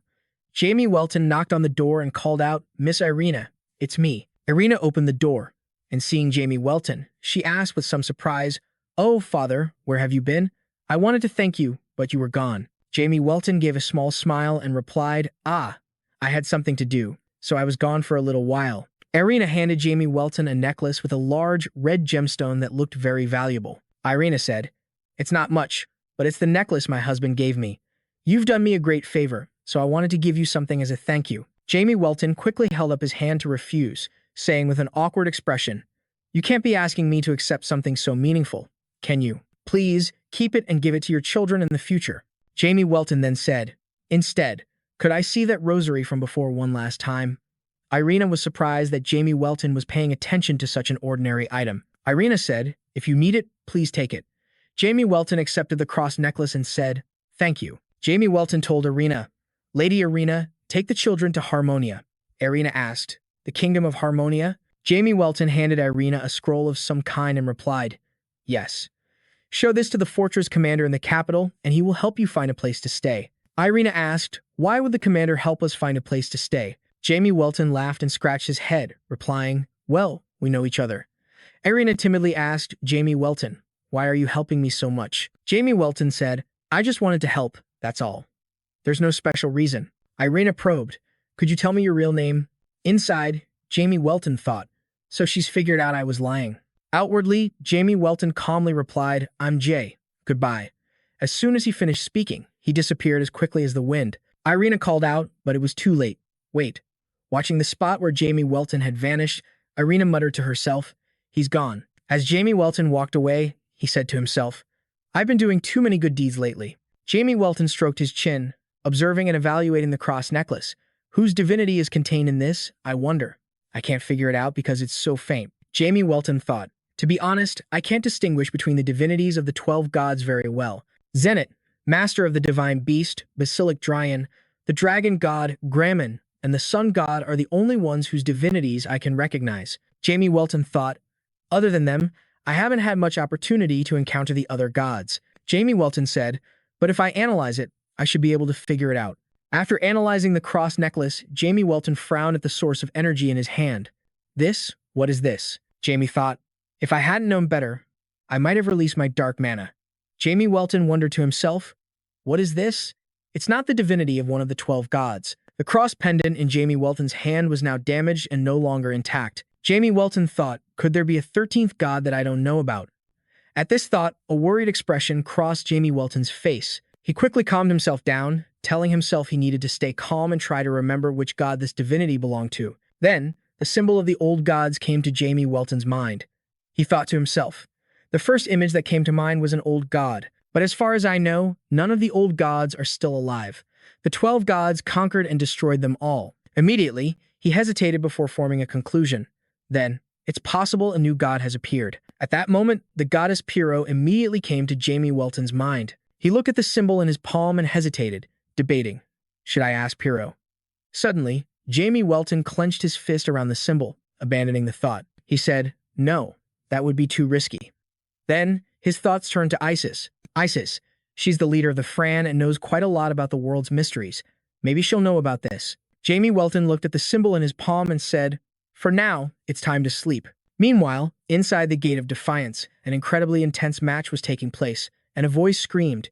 Jamie Welton knocked on the door and called out, Miss Irina, it's me. Irina opened the door, and seeing Jamie Welton, she asked with some surprise, Oh, father, where have you been? I wanted to thank you, but you were gone. Jamie Welton gave a small smile and replied, I had something to do, so I was gone for a little while. Irina handed Jamie Welton a necklace with a large red gemstone that looked very valuable. Irina said, It's not much, but it's the necklace my husband gave me. You've done me a great favor, so I wanted to give you something as a thank you. Jamie Welton quickly held up his hand to refuse, saying with an awkward expression, You can't be asking me to accept something so meaningful, can you? Please, keep it and give it to your children in the future. Jamie Welton then said, Instead, could I see that rosary from before one last time? Irina was surprised that Jamie Welton was paying attention to such an ordinary item. Irina said, If you need it, please take it. Jamie Welton accepted the cross necklace and said, Thank you. Jamie Welton told Irina, Lady Irina, take the children to Harmonia. Irina asked, The kingdom of Harmonia? Jamie Welton handed Irina a scroll of some kind and replied, Yes. Show this to the fortress commander in the capital, and he will help you find a place to stay. Irina asked, Why would the commander help us find a place to stay? Jamie Welton laughed and scratched his head, replying, Well, we know each other. Irina timidly asked Jamie Welton, Why are you helping me so much? Jamie Welton said, I just wanted to help, that's all. There's no special reason. Irina probed, Could you tell me your real name? Inside, Jamie Welton thought. So she's figured out I was lying. Outwardly, Jamie Welton calmly replied, I'm Jay. Goodbye. As soon as he finished speaking, he disappeared as quickly as the wind. Irina called out, but it was too late. Wait. Watching the spot where Jamie Welton had vanished, Irina muttered to herself, he's gone. As Jamie Welton walked away, he said to himself, I've been doing too many good deeds lately. Jamie Welton stroked his chin, observing and evaluating the cross necklace. Whose divinity is contained in this, I wonder. I can't figure it out because it's so faint. Jamie Welton thought, to be honest, I can't distinguish between the divinities of the 12 gods very well. Zenit, master of the divine beast, Basilic Dryan, the dragon god, Graman, and the sun god are the only ones whose divinities I can recognize. Jamie Welton thought, other than them, I haven't had much opportunity to encounter the other gods. Jamie Welton said, but if I analyze it, I should be able to figure it out. After analyzing the cross necklace, Jamie Welton frowned at the source of energy in his hand. This? What is this? Jamie thought, if I hadn't known better, I might have released my dark mana. Jamie Welton wondered to himself, what is this? It's not the divinity of one of the 12 gods. The cross pendant in Jamie Welton's hand was now damaged and no longer intact. Jamie Welton thought, could there be a 13th god that I don't know about? At this thought, a worried expression crossed Jamie Welton's face. He quickly calmed himself down, telling himself he needed to stay calm and try to remember which god this divinity belonged to. Then, the symbol of the old gods came to Jamie Welton's mind. He thought to himself, the first image that came to mind was an old god, but as far as I know, none of the old gods are still alive. The 12 gods conquered and destroyed them all. Immediately, he hesitated before forming a conclusion. Then, it's possible a new god has appeared. At that moment, the goddess Pyrrho immediately came to Jamie Welton's mind. He looked at the symbol in his palm and hesitated, debating, should I ask Pyrrho? Suddenly, Jamie Welton clenched his fist around the symbol, abandoning the thought. He said, no, that would be too risky. Then, his thoughts turned to Isis. Isis, she's the leader of the Fran and knows quite a lot about the world's mysteries. Maybe she'll know about this. Jamie Welton looked at the symbol in his palm and said, for now, it's time to sleep. Meanwhile, inside the Gate of Defiance, an incredibly intense match was taking place, and a voice screamed,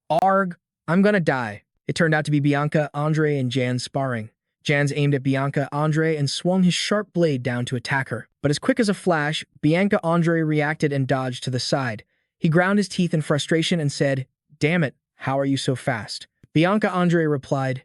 Arg, I'm gonna die. It turned out to be Bianca, Andre, and Jan sparring. Jans aimed at Bianca Andre and swung his sharp blade down to attack her. But as quick as a flash, Bianca Andre reacted and dodged to the side. He ground his teeth in frustration and said, damn it, how are you so fast? Bianca Andre replied,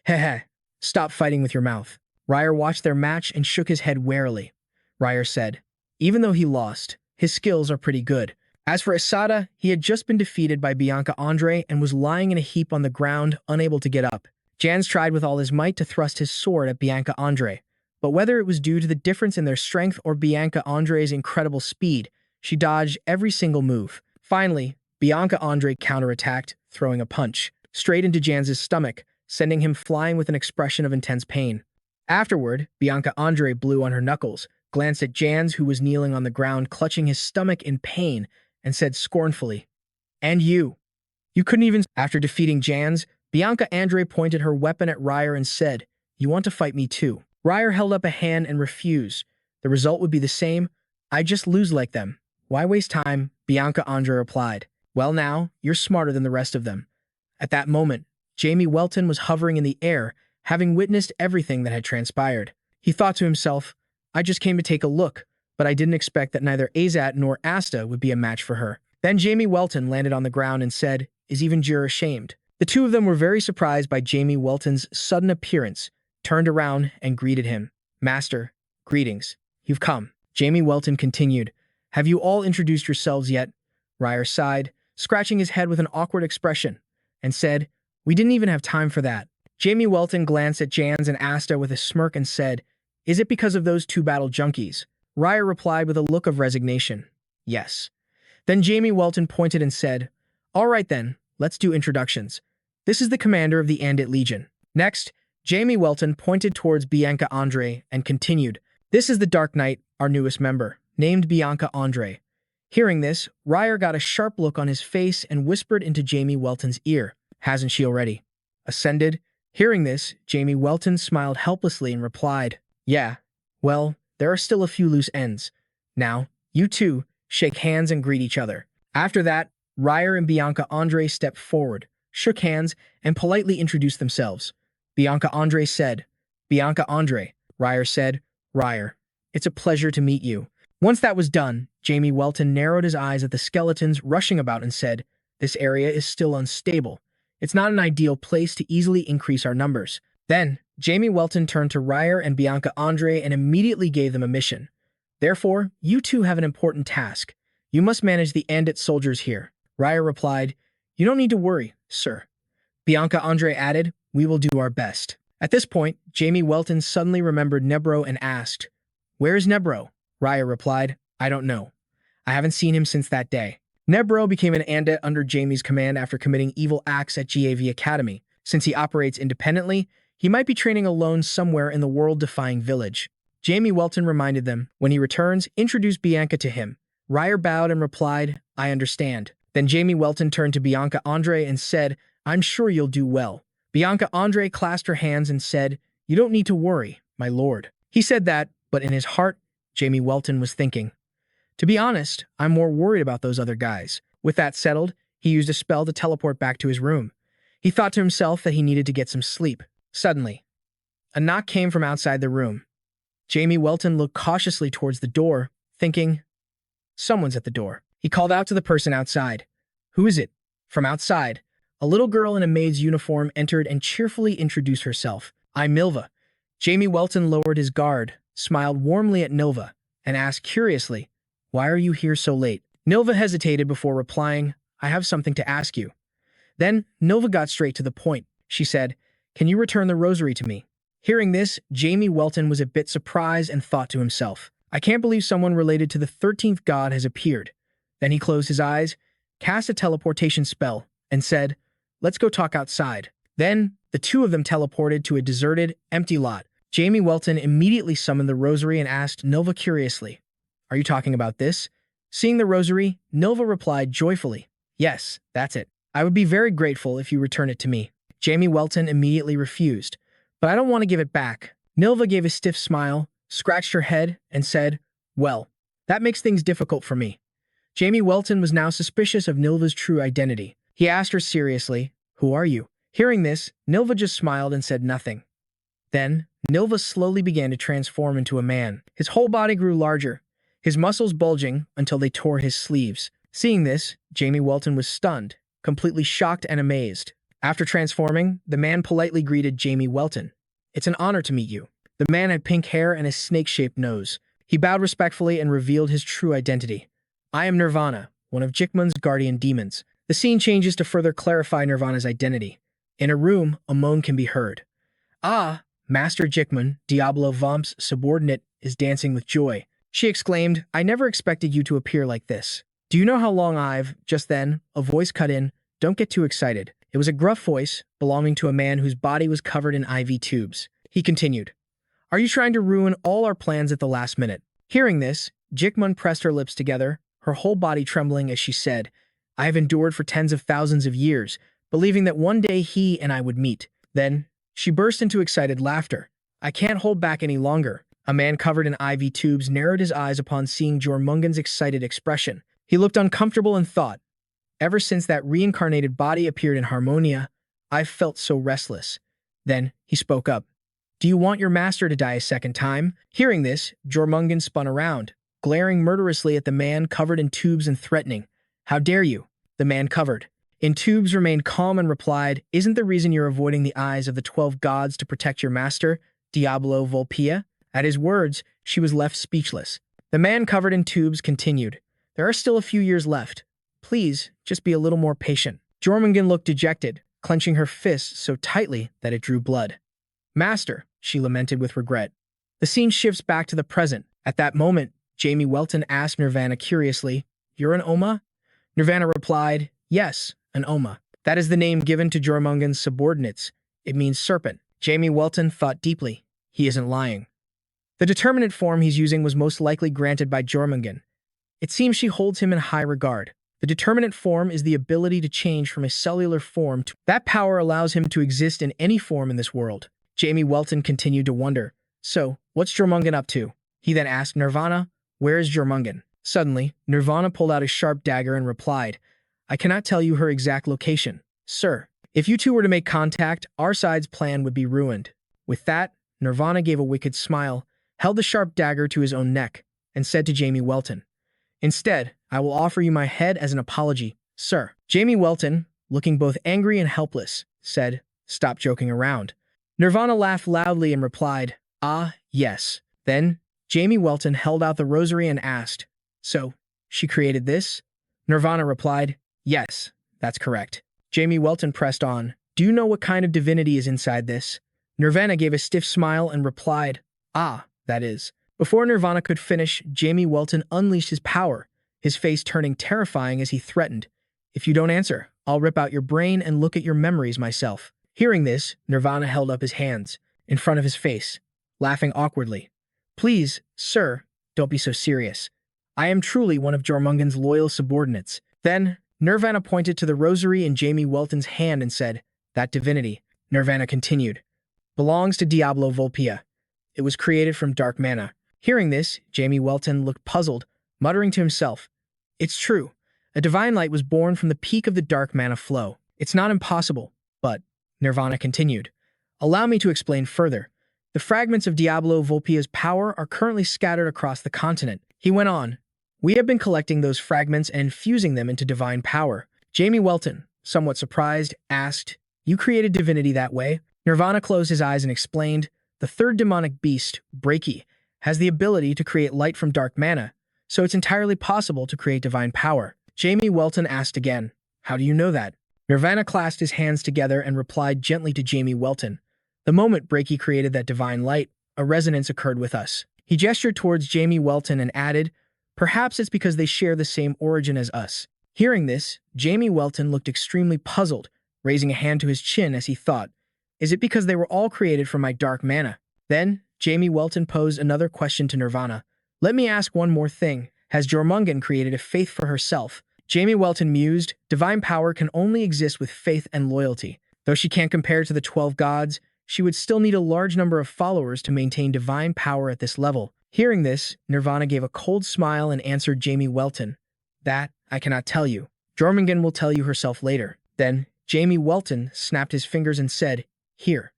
heh, stop fighting with your mouth. Ryer watched their match and shook his head warily. Ryer said, even though he lost, his skills are pretty good. As for Asada, he had just been defeated by Bianca Andre and was lying in a heap on the ground, unable to get up. Jans tried with all his might to thrust his sword at Bianca Andre, but whether it was due to the difference in their strength or Bianca Andre's incredible speed, she dodged every single move. Finally, Bianca Andre counterattacked, throwing a punch straight into Jans's stomach, sending him flying with an expression of intense pain. Afterward, Bianca Andre blew on her knuckles, glanced at Jans, who was kneeling on the ground clutching his stomach in pain, and said scornfully, and you couldn't even... After defeating Jans, Bianca Andre pointed her weapon at Ryer and said, you want to fight me too? Ryer held up a hand and refused. The result would be the same. I'd just lose like them. Why waste time? Bianca Andre replied. Well now, you're smarter than the rest of them. At that moment, Jamie Welton was hovering in the air, having witnessed everything that had transpired. He thought to himself, I just came to take a look, but I didn't expect that neither Azat nor Asta would be a match for her. Then Jamie Welton landed on the ground and said, is even Jur ashamed? The two of them were very surprised by Jamie Welton's sudden appearance, turned around and greeted him. Master, greetings. You've come. Jamie Welton continued, have you all introduced yourselves yet? Ryer sighed, scratching his head with an awkward expression, and said, we didn't even have time for that. Jamie Welton glanced at Jans and Asta with a smirk and said, is it because of those two battle junkies? Ryer replied with a look of resignation, yes. Then Jamie Welton pointed and said, all right then, let's do introductions. This is the commander of the Andit Legion. Next, Jamie Welton pointed towards Bianca Andre and continued, this is the Dark Knight, our newest member, named Bianca Andre. Hearing this, Ryer got a sharp look on his face and whispered into Jamie Welton's ear, hasn't she already ascended? Hearing this, Jamie Welton smiled helplessly and replied, yeah, well, there are still a few loose ends. Now, you two, shake hands and greet each other. After that, Ryer and Bianca Andre stepped forward, shook hands, and politely introduced themselves. Bianca Andre said, Bianca Andre. Ryer said, Ryer. It's a pleasure to meet you. Once that was done, Jamie Welton narrowed his eyes at the skeletons rushing about and said, this area is still unstable. It's not an ideal place to easily increase our numbers. Then, Jamie Welton turned to Ryer and Bianca Andre and immediately gave them a mission. Therefore, you two have an important task. You must manage the Andit soldiers here. Ryer replied, you don't need to worry, sir. Bianca Andre added, we will do our best. At this point, Jamie Welton suddenly remembered Nebro and asked, where is Nebro? Ryer replied, I don't know. I haven't seen him since that day. Nebro became an Andit under Jamie's command after committing evil acts at GAV Academy. Since he operates independently, he might be training alone somewhere in the world-defying village. Jamie Welton reminded them, when he returns, introduce Bianca to him. Ryer bowed and replied, I understand. Then Jamie Welton turned to Bianca Andre and said, I'm sure you'll do well. Bianca Andre clasped her hands and said, you don't need to worry, my lord. He said that, but in his heart, Jamie Welton was thinking, to be honest, I'm more worried about those other guys. With that settled, he used a spell to teleport back to his room. He thought to himself that he needed to get some sleep. Suddenly, a knock came from outside the room. Jamie Welton looked cautiously towards the door, thinking, someone's at the door. He called out to the person outside. Who is it? From outside, a little girl in a maid's uniform entered and cheerfully introduced herself. I'm Milva. Jamie Welton lowered his guard, smiled warmly at Nilva, and asked curiously, why are you here so late? Nilva hesitated before replying, I have something to ask you. Then, Nilva got straight to the point. She said, can you return the rosary to me? Hearing this, Jamie Welton was a bit surprised and thought to himself, I can't believe someone related to the 13th god has appeared. Then he closed his eyes, cast a teleportation spell, and said, let's go talk outside. Then, the two of them teleported to a deserted, empty lot. Jamie Welton immediately summoned the rosary and asked Nilva curiously, are you talking about this? Seeing the rosary, Nilva replied joyfully, yes, that's it. I would be very grateful if you return it to me. Jamie Welton immediately refused, but I don't want to give it back. Nilva gave a stiff smile, scratched her head, and said, well, that makes things difficult for me. Jamie Welton was now suspicious of Nilva's true identity. He asked her seriously, who are you? Hearing this, Nilva just smiled and said nothing. Then, Nilva slowly began to transform into a man. His whole body grew larger, his muscles bulging until they tore his sleeves. Seeing this, Jamie Welton was stunned, completely shocked and amazed. After transforming, the man politely greeted Jamie Welton. It's an honor to meet you. The man had pink hair and a snake-shaped nose. He bowed respectfully and revealed his true identity. I am Nirvana, one of Jikmun's guardian demons. The scene changes to further clarify Nirvana's identity. In a room, a moan can be heard. Ah, Master Jikmun, Diablo Volpia's subordinate, is dancing with joy. She exclaimed, I never expected you to appear like this. Do you know how long I've— Just then, a voice cut in, don't get too excited. It was a gruff voice, belonging to a man whose body was covered in IV tubes. He continued, are you trying to ruin all our plans at the last minute? Hearing this, Jikmun pressed her lips together, her whole body trembling as she said, I have endured for tens of thousands of years, believing that one day he and I would meet. Then, she burst into excited laughter. I can't hold back any longer. A man covered in IV tubes narrowed his eyes upon seeing Jormungan's excited expression. He looked uncomfortable and thought, ever since that reincarnated body appeared in Harmonia, I've felt so restless. Then, he spoke up. Do you want your master to die a second time? Hearing this, Jormungan spun around, glaring murderously at the man covered in tubes and threatening. How dare you? The man covered in tubes remained calm and replied, isn't the reason you're avoiding the eyes of the 12 gods to protect your master, Diablo Volpia? At his words, she was left speechless. The man covered in tubes continued, there are still a few years left. Please, just be a little more patient. Jormungan looked dejected, clenching her fists so tightly that it drew blood. Master, she lamented with regret. The scene shifts back to the present. At that moment, Jamie Welton asked Nirvana curiously, you're an Oma? Nirvana replied, yes, an Oma. That is the name given to Jormungan's subordinates. It means serpent. Jamie Welton thought deeply. He isn't lying. The determinate form he's using was most likely granted by Jormungan. It seems she holds him in high regard. The determinate form is the ability to change from a cellular form to— That power allows him to exist in any form in this world. Jamie Welton continued to wonder, so, what's Jormungan up to? He then asked Nirvana, where is Jormungan? Suddenly, Nirvana pulled out a sharp dagger and replied, I cannot tell you her exact location. Sir, if you two were to make contact, our side's plan would be ruined. With that, Nirvana gave a wicked smile, held the sharp dagger to his own neck, and said to Jamie Welton, "Instead, I will offer you my head as an apology, sir." Jamie Welton, looking both angry and helpless, said, "Stop joking around." Nirvana laughed loudly and replied, "Ah, yes." Then, Jamie Welton held out the rosary and asked, "So, she created this?" Nirvana replied, "Yes, that's correct." Jamie Welton pressed on, "Do you know what kind of divinity is inside this?" Nirvana gave a stiff smile and replied, "Ah, that is." Before Nirvana could finish, Jamie Welton unleashed his power, his face turning terrifying as he threatened, "If you don't answer, I'll rip out your brain and look at your memories myself." Hearing this, Nirvana held up his hands in front of his face, laughing awkwardly. "Please, sir, don't be so serious. I am truly one of Jormungand's loyal subordinates." Then, Nirvana pointed to the rosary in Jamie Welton's hand and said, "That divinity," Nirvana continued, "belongs to Diablo Volpia. It was created from dark mana." Hearing this, Jamie Welton looked puzzled, muttering to himself, "It's true. A divine light was born from the peak of the dark mana flow. It's not impossible, but," Nirvana continued, "allow me to explain further. The fragments of Diablo Volpia's power are currently scattered across the continent." He went on, "We have been collecting those fragments and infusing them into divine power." Jamie Welton, somewhat surprised, asked, "You created divinity that way?" Nirvana closed his eyes and explained, "The third demonic beast, Breaky, has the ability to create light from dark mana, so it's entirely possible to create divine power." Jamie Welton asked again, "How do you know that?" Nirvana clasped his hands together and replied gently to Jamie Welton, "The moment Breaky created that divine light, a resonance occurred with us." He gestured towards Jamie Welton and added, "Perhaps it's because they share the same origin as us." Hearing this, Jamie Welton looked extremely puzzled, raising a hand to his chin as he thought, "Is it because they were all created from my dark mana?" Then, Jamie Welton posed another question to Nirvana. "Let me ask one more thing. Has Jormungand created a faith for herself?" Jamie Welton mused, "Divine power can only exist with faith and loyalty. Though she can't compare to the 12 gods, she would still need a large number of followers to maintain divine power at this level." Hearing this, Nirvana gave a cold smile and answered Jamie Welton, "That I cannot tell you. Jormungand will tell you herself later." Then, Jamie Welton snapped his fingers and said, "Here."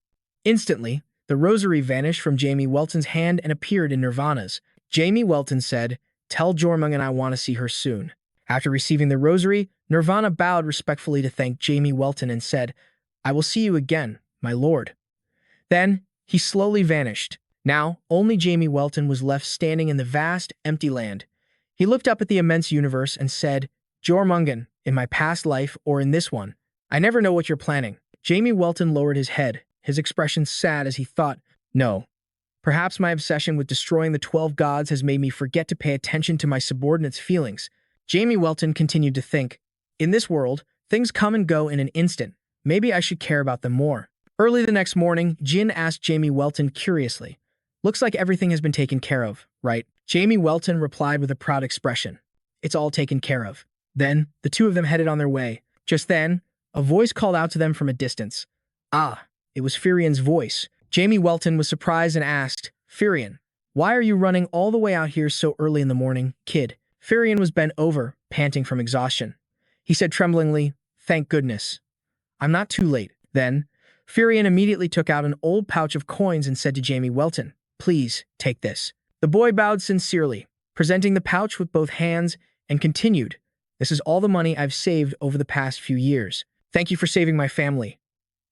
Instantly, the rosary vanished from Jamie Welton's hand and appeared in Nirvana's. Jamie Welton said, "Tell Jormungand I want to see her soon." After receiving the rosary, Nirvana bowed respectfully to thank Jamie Welton and said, "I will see you again, my lord." Then, he slowly vanished. Now, only Jamie Welton was left standing in the vast, empty land. He looked up at the immense universe and said, "Jormungand, in my past life or in this one, I never know what you're planning." Jamie Welton lowered his head, his expression sad as he thought, "No. Perhaps my obsession with destroying the 12 gods has made me forget to pay attention to my subordinates' feelings." Jamie Welton continued to think, "In this world, things come and go in an instant. Maybe I should care about them more." Early the next morning, Jin asked Jamie Welton curiously, "Looks like everything has been taken care of, right?" Jamie Welton replied with a proud expression, "It's all taken care of." Then, the two of them headed on their way. Just then, a voice called out to them from a distance. Ah, it was Firian's voice. Jamie Welton was surprised and asked, "Firian, why are you running all the way out here so early in the morning, kid?" Firian was bent over, panting from exhaustion. He said tremblingly, "Thank goodness. I'm not too late." Then, Firian immediately took out an old pouch of coins and said to Jamie Welton, "Please, take this." The boy bowed sincerely, presenting the pouch with both hands, and continued, "This is all the money I've saved over the past few years. Thank you for saving my family."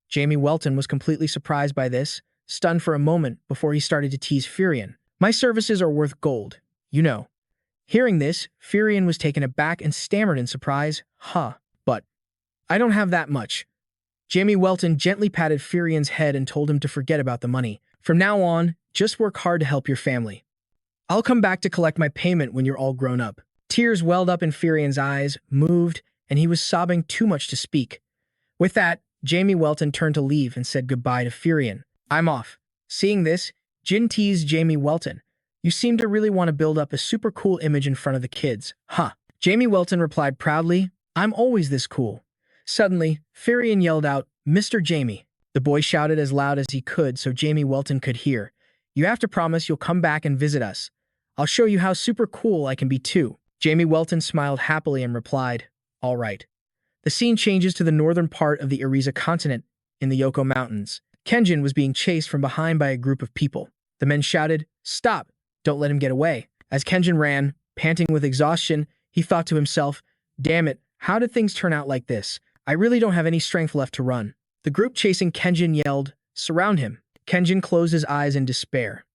Jamie Welton was completely surprised by this, stunned for a moment before he started to tease Firian. "My services are worth gold, you know." Hearing this, Firian was taken aback and stammered in surprise, but I don't have that much." Jamie Welton gently patted Firian's head and told him to forget about the money. "From now on, just work hard to help your family. I'll come back to collect my payment when you're all grown up." Tears welled up in Firian's eyes, moved, and he was sobbing too much to speak. With that, Jamie Welton turned to leave and said goodbye to Firian. "I'm off." Seeing this, Jin teased Jamie Welton, "You seem to really want to build up a super cool image in front of the kids, huh?" Jamie Welton replied proudly, "I'm always this cool." Suddenly, Firian yelled out, "Mr. Jamie." The boy shouted as loud as he could so Jamie Welton could hear, "You have to promise you'll come back and visit us. I'll show you how super cool I can be too." Jamie Welton smiled happily and replied, "All right." The scene changes to the northern part of the Ariza continent in the Yoko Mountains. Kenjin was being chased from behind by a group of people. The men shouted, "Stop! Don't let him get away." As Kenjin ran, panting with exhaustion, he thought to himself, "Damn it, how did things turn out like this? I really don't have any strength left to run." The group chasing Kenjin yelled, "Surround him." Kenjin closed his eyes in despair.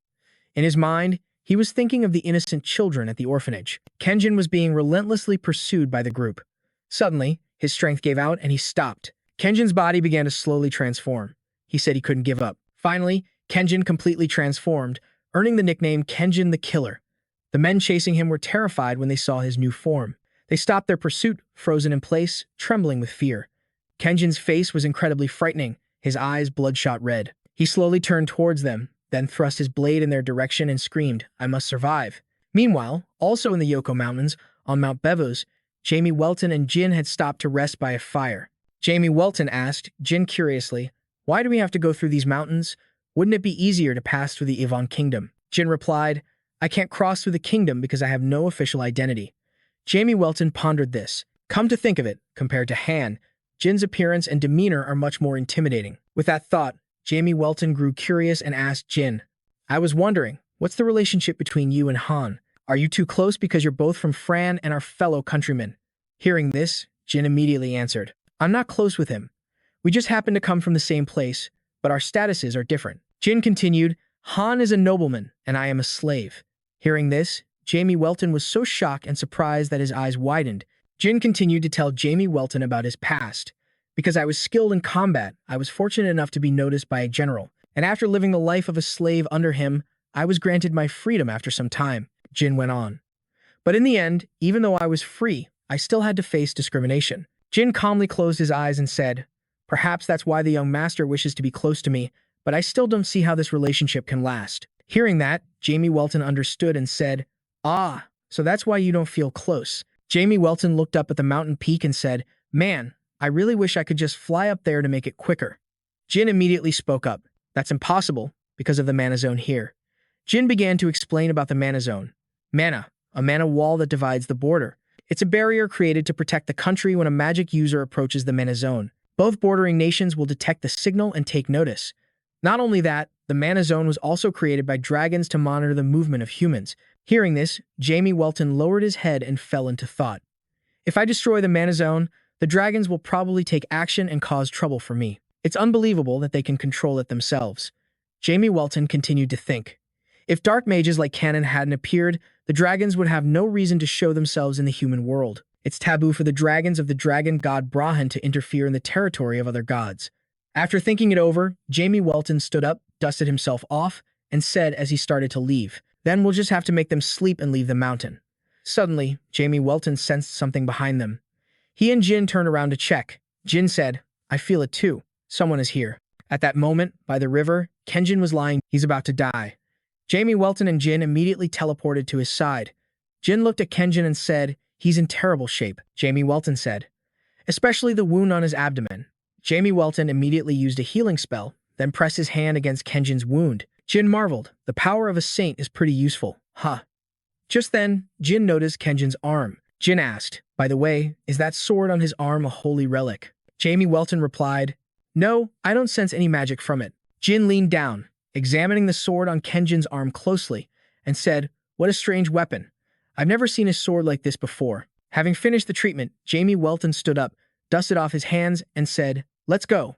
In his mind, he was thinking of the innocent children at the orphanage. Kenjin was being relentlessly pursued by the group. Suddenly, his strength gave out and he stopped. Kenjin's body began to slowly transform. He said he couldn't give up. Finally, Kenjin completely transformed, earning the nickname Kenjin the Killer. The men chasing him were terrified when they saw his new form. They stopped their pursuit, frozen in place, trembling with fear. Kenjin's face was incredibly frightening, his eyes bloodshot red. He slowly turned towards them, then thrust his blade in their direction and screamed, "I must survive." Meanwhile, also in the Yoko Mountains, on Mount Bevos, Jamie Welton and Jin had stopped to rest by a fire. Jamie Welton asked Jin curiously, "Why do we have to go through these mountains? Wouldn't it be easier to pass through the Yvonne Kingdom?" Jin replied, "I can't cross through the kingdom because I have no official identity." Jamie Welton pondered this. Come to think of it, compared to Han, Jin's appearance and demeanor are much more intimidating. With that thought, Jamie Welton grew curious and asked Jin, "I was wondering, what's the relationship between you and Han? Are you too close because you're both from Fran and are fellow countrymen?" Hearing this, Jin immediately answered, "I'm not close with him. We just happen to come from the same place, but our statuses are different." Jin continued, "Han is a nobleman, and I am a slave." Hearing this, Jamie Welton was so shocked and surprised that his eyes widened. Jin continued to tell Jamie Welton about his past. "Because I was skilled in combat, I was fortunate enough to be noticed by a general, and after living the life of a slave under him, I was granted my freedom after some time," Jin went on. "But in the end, even though I was free, I still had to face discrimination." Jin calmly closed his eyes and said, "Perhaps that's why the young master wishes to be close to me, but I still don't see how this relationship can last." Hearing that, Jamie Welton understood and said, "Ah, so that's why you don't feel close." Jamie Welton looked up at the mountain peak and said, "Man, I really wish I could just fly up there to make it quicker." Jin immediately spoke up. "That's impossible because of the mana zone here." Jin began to explain about the mana zone. Mana, a mana wall that divides the border. It's a barrier created to protect the country when a magic user approaches the mana zone. Both bordering nations will detect the signal and take notice. Not only that, the mana zone was also created by dragons to monitor the movement of humans. Hearing this, Jamie Welton lowered his head and fell into thought. "If I destroy the mana zone, the dragons will probably take action and cause trouble for me. It's unbelievable that they can control it themselves." Jamie Welton continued to think. If dark mages like Canon hadn't appeared, the dragons would have no reason to show themselves in the human world. It's taboo for the dragons of the dragon god Brahan to interfere in the territory of other gods. After thinking it over, Jamie Welton stood up, dusted himself off, and said as he started to leave, "Then we'll just have to make them sleep and leave the mountain." Suddenly, Jamie Welton sensed something behind them. He and Jin turned around to check. Jin said, "I feel it too. Someone is here." At that moment, by the river, Kenjin was lying. He's about to die. Jamie Welton and Jin immediately teleported to his side. Jin looked at Kenjin and said, "He's in terrible shape." Jamie Welton said, "Especially the wound on his abdomen." Jamie Welton immediately used a healing spell, then pressed his hand against Kenjin's wound. Jin marveled. The power of a saint is pretty useful. Huh. Just then, Jin noticed Kenjin's arm. Jin asked, "By the way, is that sword on his arm a holy relic?" Jamie Welton replied, "No, I don't sense any magic from it." Jin leaned down, examining the sword on Kenjin's arm closely, and said, "What a strange weapon. I've never seen a sword like this before." Having finished the treatment, Jamie Welton stood up, dusted off his hands, and said, "Let's go.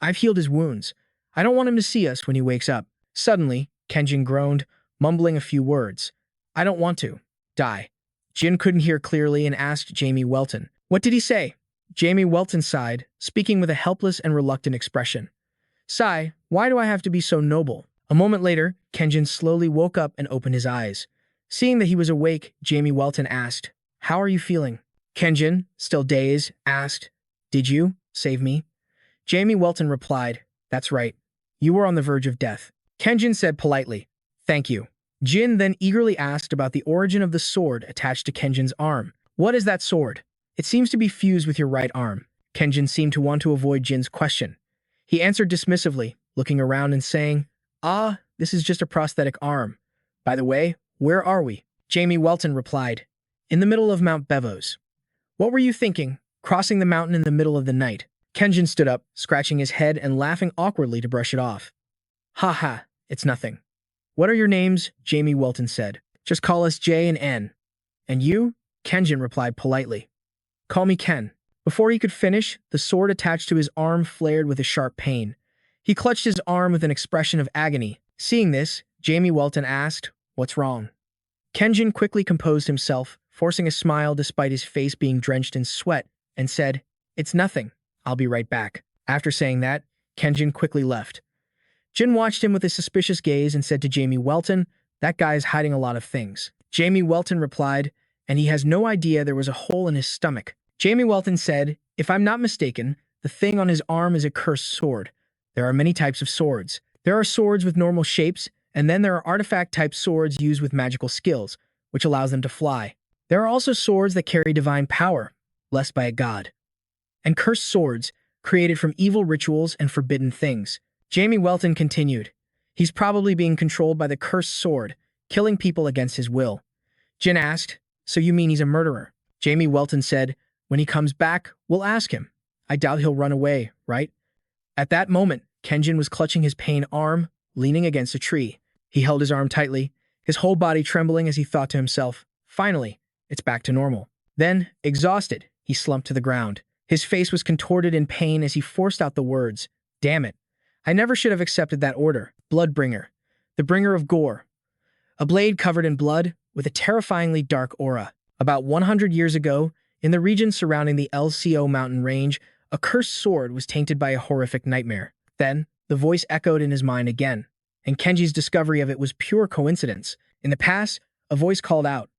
I've healed his wounds. I don't want him to see us when he wakes up." Suddenly, Kenjin groaned, mumbling a few words. "I don't want to die." Jin couldn't hear clearly and asked Jamie Welton, "What did he say?" Jamie Welton sighed, speaking with a helpless and reluctant expression. "Sigh, why do I have to be so noble?" A moment later, Kenjin slowly woke up and opened his eyes. Seeing that he was awake, Jamie Welton asked, "How are you feeling?" Kenjin, still dazed, asked, "Did you save me?" Jamie Welton replied, "That's right. You were on the verge of death." Kenjin said politely, "Thank you." Jin then eagerly asked about the origin of the sword attached to Kenjin's arm. "What is that sword? It seems to be fused with your right arm." Kenjin seemed to want to avoid Jin's question. He answered dismissively, looking around and saying, "Ah, this is just a prosthetic arm. By the way, where are we?" Jamie Welton replied, "In the middle of Mount Bevos." "What were you thinking, crossing the mountain in the middle of the night?" Kenjin stood up, scratching his head and laughing awkwardly to brush it off. "Ha ha, it's nothing." What are your names? Jamie Welton said. Just call us J and N. And you? Kenjin replied politely. Call me Ken. Before he could finish, the sword attached to his arm flared with a sharp pain. He clutched his arm with an expression of agony. Seeing this, Jamie Welton asked, "What's wrong?" Kenjin quickly composed himself, forcing a smile despite his face being drenched in sweat, and said, "It's nothing. I'll be right back." After saying that, Kenjin quickly left. Jin watched him with a suspicious gaze and said to Jamie Welton, "That guy is hiding a lot of things." Jamie Welton replied, "And he has no idea there was a hole in his stomach." Jamie Welton said, "If I'm not mistaken, the thing on his arm is a cursed sword. There are many types of swords. There are swords with normal shapes, and then there are artifact-type swords used with magical skills, which allows them to fly. There are also swords that carry divine power, blessed by a god. And cursed swords, created from evil rituals and forbidden things." Jamie Welton continued, "He's probably being controlled by the cursed sword, killing people against his will." Jin asked, "So you mean he's a murderer?" Jamie Welton said, "When he comes back, we'll ask him. I doubt he'll run away, right?" At that moment, Kenjin was clutching his pain arm, leaning against a tree. He held his arm tightly, his whole body trembling as he thought to himself, "Finally, it's back to normal." Then, exhausted, he slumped to the ground. His face was contorted in pain as he forced out the words, "Damn it. I never should have accepted that order. Bloodbringer. The bringer of gore. A blade covered in blood, with a terrifyingly dark aura. About 100 years ago, in the region surrounding the LCO mountain range, a cursed sword was tainted by a horrific nightmare. Then, the voice echoed in his mind again, and Kenji's discovery of it was pure coincidence. In the past, a voice called out.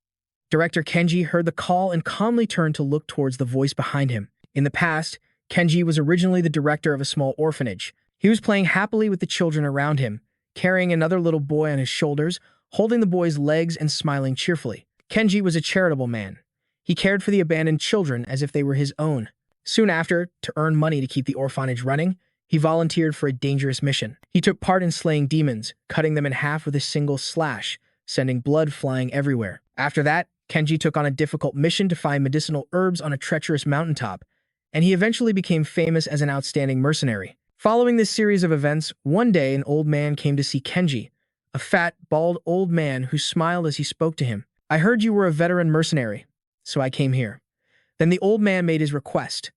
Director Kenji heard the call and calmly turned to look towards the voice behind him. In the past, Kenji was originally the director of a small orphanage. He was playing happily with the children around him, carrying another little boy on his shoulders, holding the boy's legs and smiling cheerfully. Kenji was a charitable man. He cared for the abandoned children as if they were his own. Soon after, to earn money to keep the orphanage running, he volunteered for a dangerous mission. He took part in slaying demons, cutting them in half with a single slash, sending blood flying everywhere. After that, Kenji took on a difficult mission to find medicinal herbs on a treacherous mountaintop, and he eventually became famous as an outstanding mercenary. Following this series of events, one day an old man came to see Kenji, a fat, bald old man who smiled as he spoke to him. "I heard you were a veteran mercenary, so I came here." Then the old man made his request.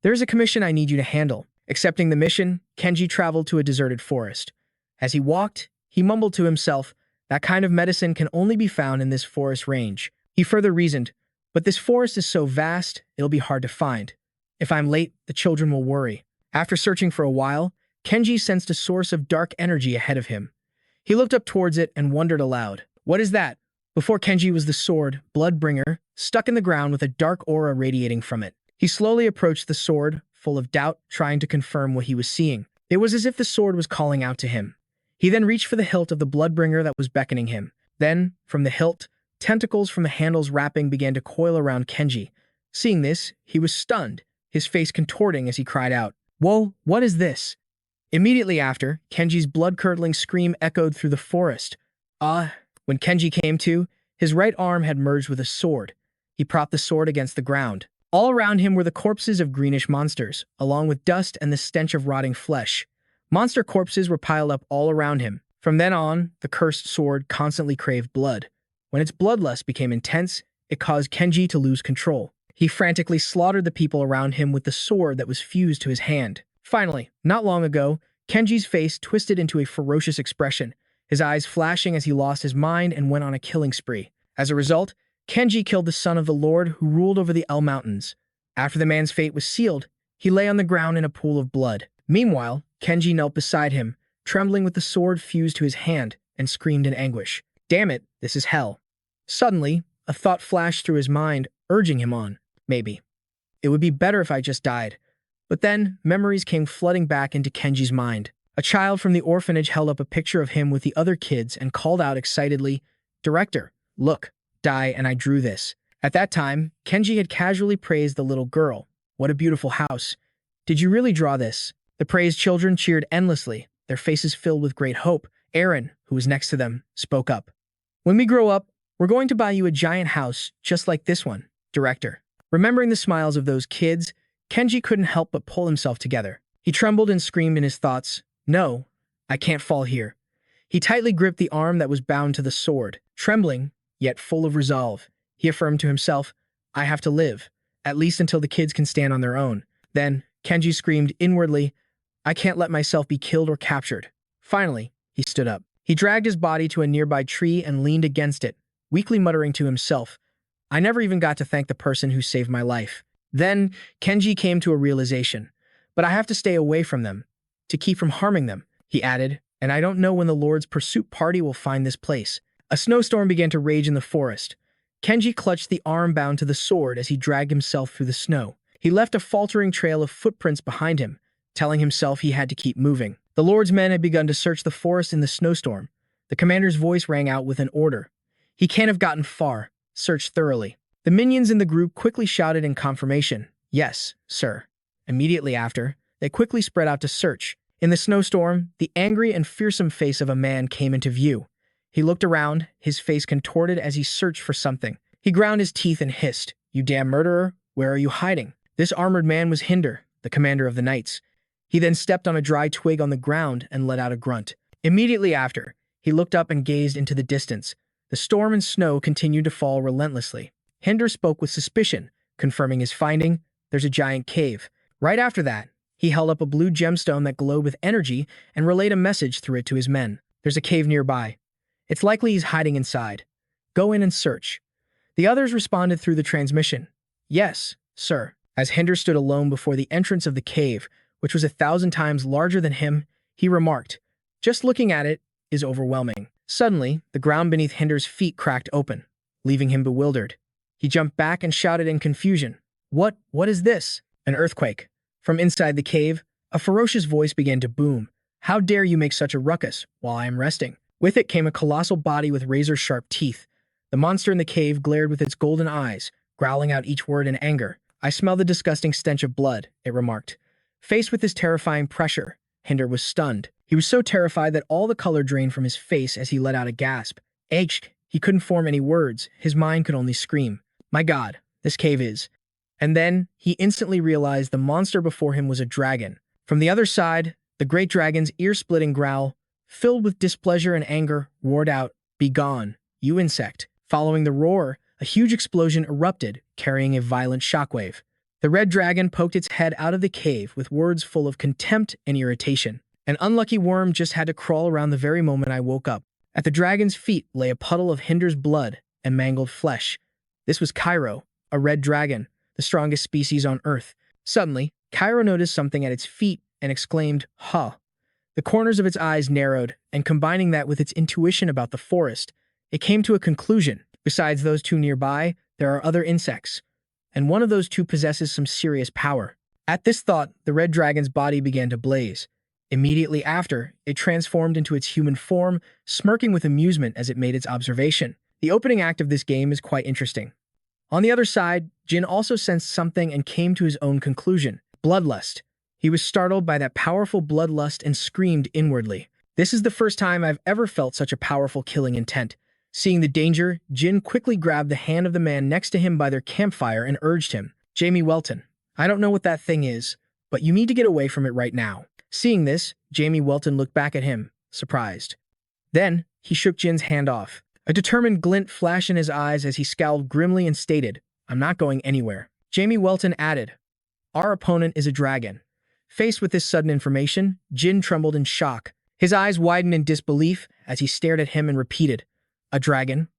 "There is a commission I need you to handle." Accepting the mission, Kenji traveled to a deserted forest. As he walked, he mumbled to himself, "That kind of medicine can only be found in this forest range." He further reasoned, "But this forest is so vast, it'll be hard to find. If I'm late, the children will worry." After searching for a while, Kenji sensed a source of dark energy ahead of him. He looked up towards it and wondered aloud, "What is that?" Before Kenji was the sword, Bloodbringer, stuck in the ground with a dark aura radiating from it. He slowly approached the sword, full of doubt, trying to confirm what he was seeing. It was as if the sword was calling out to him. He then reached for the hilt of the Bloodbringer that was beckoning him. Then, from the hilt, tentacles from the handle's wrapping began to coil around Kenji. Seeing this, he was stunned, his face contorting as he cried out, "Whoa, what is this?" Immediately after, Kenji's blood-curdling scream echoed through the forest. When Kenji came to, his right arm had merged with a sword. He propped the sword against the ground. All around him were the corpses of greenish monsters, along with dust and the stench of rotting flesh. Monster corpses were piled up all around him. From then on, the cursed sword constantly craved blood. When its bloodlust became intense, it caused Kenji to lose control. He frantically slaughtered the people around him with the sword that was fused to his hand. Finally, not long ago, Kenji's face twisted into a ferocious expression, his eyes flashing as he lost his mind and went on a killing spree. As a result, Kenji killed the son of the Lord who ruled over the L Mountains. After the man's fate was sealed, he lay on the ground in a pool of blood. Meanwhile, Kenji knelt beside him, trembling with the sword fused to his hand, and screamed in anguish, "Damn it, this is hell." Suddenly, a thought flashed through his mind, urging him on. Maybe. It would be better if I just died. But then, memories came flooding back into Kenji's mind. A child from the orphanage held up a picture of him with the other kids and called out excitedly, "Director, look, die and I drew this." At that time, Kenji had casually praised the little girl. "What a beautiful house. Did you really draw this?" The praised children cheered endlessly, their faces filled with great hope. Aaron, who was next to them, spoke up. "When we grow up, we're going to buy you a giant house just like this one, Director." Remembering the smiles of those kids, Kenji couldn't help but pull himself together. He trembled and screamed in his thoughts, "No, I can't fall here." He tightly gripped the arm that was bound to the sword. Trembling, yet full of resolve, he affirmed to himself, I have to live, at least until the kids can stand on their own. Then, Kenji screamed inwardly, I can't let myself be killed or captured. Finally, he stood up. He dragged his body to a nearby tree and leaned against it, weakly muttering to himself, I never even got to thank the person who saved my life. Then, Kenji came to a realization. But I have to stay away from them, to keep from harming them, he added, and I don't know when the Lord's pursuit party will find this place. A snowstorm began to rage in the forest. Kenji clutched the arm bound to the sword as he dragged himself through the snow. He left a faltering trail of footprints behind him, telling himself he had to keep moving. The Lord's men had begun to search the forest in the snowstorm. The commander's voice rang out with an order. He can't have gotten far. Search thoroughly. The minions in the group quickly shouted in confirmation, Yes, sir. Immediately after, they quickly spread out to search. In the snowstorm, the angry and fearsome face of a man came into view. He looked around, his face contorted as he searched for something. He ground his teeth and hissed, You damn murderer, where are you hiding? This armored man was Hinder, the commander of the knights. He then stepped on a dry twig on the ground and let out a grunt. Immediately after, he looked up and gazed into the distance. The storm and snow continued to fall relentlessly. Hinder spoke with suspicion, confirming his finding, There's a giant cave. Right after that, he held up a blue gemstone that glowed with energy and relayed a message through it to his men. There's a cave nearby. It's likely he's hiding inside. Go in and search. The others responded through the transmission. Yes, sir. As Hinder stood alone before the entrance of the cave, which was 1,000 times larger than him, he remarked, Just looking at it is overwhelming. Suddenly, the ground beneath Hinder's feet cracked open, leaving him bewildered. He jumped back and shouted in confusion, What is this? An earthquake. From inside the cave, a ferocious voice began to boom. How dare you make such a ruckus while I am resting? With it came a colossal body with razor-sharp teeth. The monster in the cave glared with its golden eyes, growling out each word in anger. I smell the disgusting stench of blood, it remarked. Faced with this terrifying pressure, Hinder was stunned. He was so terrified that all the color drained from his face as he let out a gasp. He couldn't form any words. His mind could only scream. My God, this cave is. And then, he instantly realized the monster before him was a dragon. From the other side, the great dragon's ear-splitting growl, filled with displeasure and anger, roared out, Begone, you insect. Following the roar, a huge explosion erupted, carrying a violent shockwave. The red dragon poked its head out of the cave with words full of contempt and irritation. An unlucky worm just had to crawl around the very moment I woke up. At the dragon's feet lay a puddle of Hinder's blood and mangled flesh. This was Cairo, a red dragon, the strongest species on Earth. Suddenly, Cairo noticed something at its feet and exclaimed, Huh. The corners of its eyes narrowed, and combining that with its intuition about the forest, it came to a conclusion. Besides those two nearby, there are other insects, and one of those two possesses some serious power. At this thought, the red dragon's body began to blaze. Immediately after, it transformed into its human form, smirking with amusement as it made its observation. The opening act of this game is quite interesting. On the other side, Jin also sensed something and came to his own conclusion. Bloodlust. He was startled by that powerful bloodlust and screamed inwardly. This is the first time I've ever felt such a powerful killing intent. Seeing the danger, Jin quickly grabbed the hand of the man next to him by their campfire and urged him, Jamie Welton, I don't know what that thing is, but you need to get away from it right now. Seeing this, Jamie Welton looked back at him, surprised. Then, he shook Jin's hand off. A determined glint flashed in his eyes as he scowled grimly and stated, I'm not going anywhere. Jamie Welton added, Our opponent is a dragon. Faced with this sudden information, Jin trembled in shock. His eyes widened in disbelief as he stared at him and repeated, A dragon?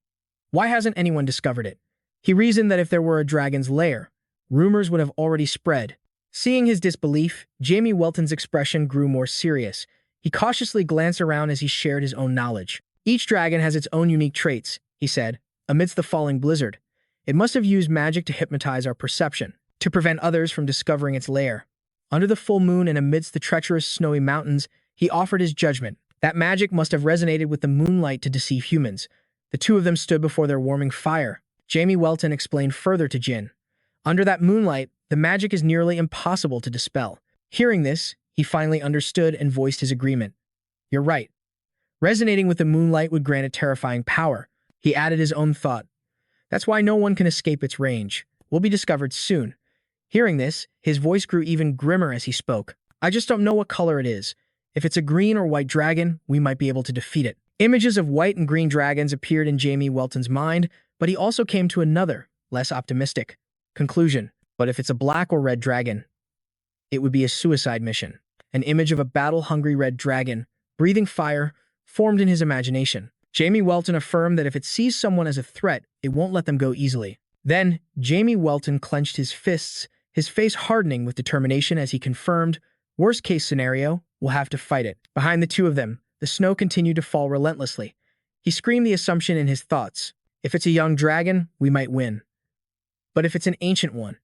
Why hasn't anyone discovered it? He reasoned that if there were a dragon's lair, rumors would have already spread. Seeing his disbelief, Jamie Welton's expression grew more serious. He cautiously glanced around as he shared his own knowledge. Each dragon has its own unique traits, he said, amidst the falling blizzard. It must have used magic to hypnotize our perception, to prevent others from discovering its lair. Under the full moon and amidst the treacherous snowy mountains, he offered his judgment. That magic must have resonated with the moonlight to deceive humans. The two of them stood before their warming fire. Jamie Welton explained further to Jin. Under that moonlight, the magic is nearly impossible to dispel. Hearing this, he finally understood and voiced his agreement. You're right. Resonating with the moonlight would grant it terrifying power. He added his own thought. That's why no one can escape its range. We'll be discovered soon. Hearing this, his voice grew even grimmer as he spoke. I just don't know what color it is. If it's a green or white dragon, we might be able to defeat it. Images of white and green dragons appeared in Jamie Welton's mind, but he also came to another, less optimistic, conclusion. But if it's a black or red dragon, it would be a suicide mission. An image of a battle-hungry red dragon, breathing fire, formed in his imagination. Jamie Welton affirmed that if it sees someone as a threat, it won't let them go easily. Then, Jamie Welton clenched his fists, his face hardening with determination as he confirmed, worst-case scenario, we'll have to fight it. Behind the two of them, the snow continued to fall relentlessly. He screamed the assumption in his thoughts. If it's a young dragon, we might win. But if it's an ancient one?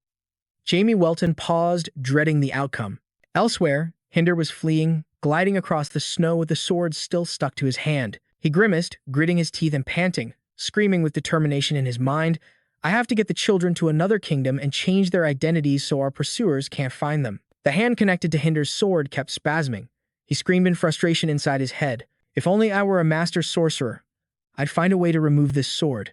Jamie Welton paused, dreading the outcome. Elsewhere, Hinder was fleeing, gliding across the snow with the sword still stuck to his hand. He grimaced, gritting his teeth and panting, screaming with determination in his mind, I have to get the children to another kingdom and change their identities so our pursuers can't find them. The hand connected to Hinder's sword kept spasming. He screamed in frustration inside his head. If only I were a master sorcerer, I'd find a way to remove this sword.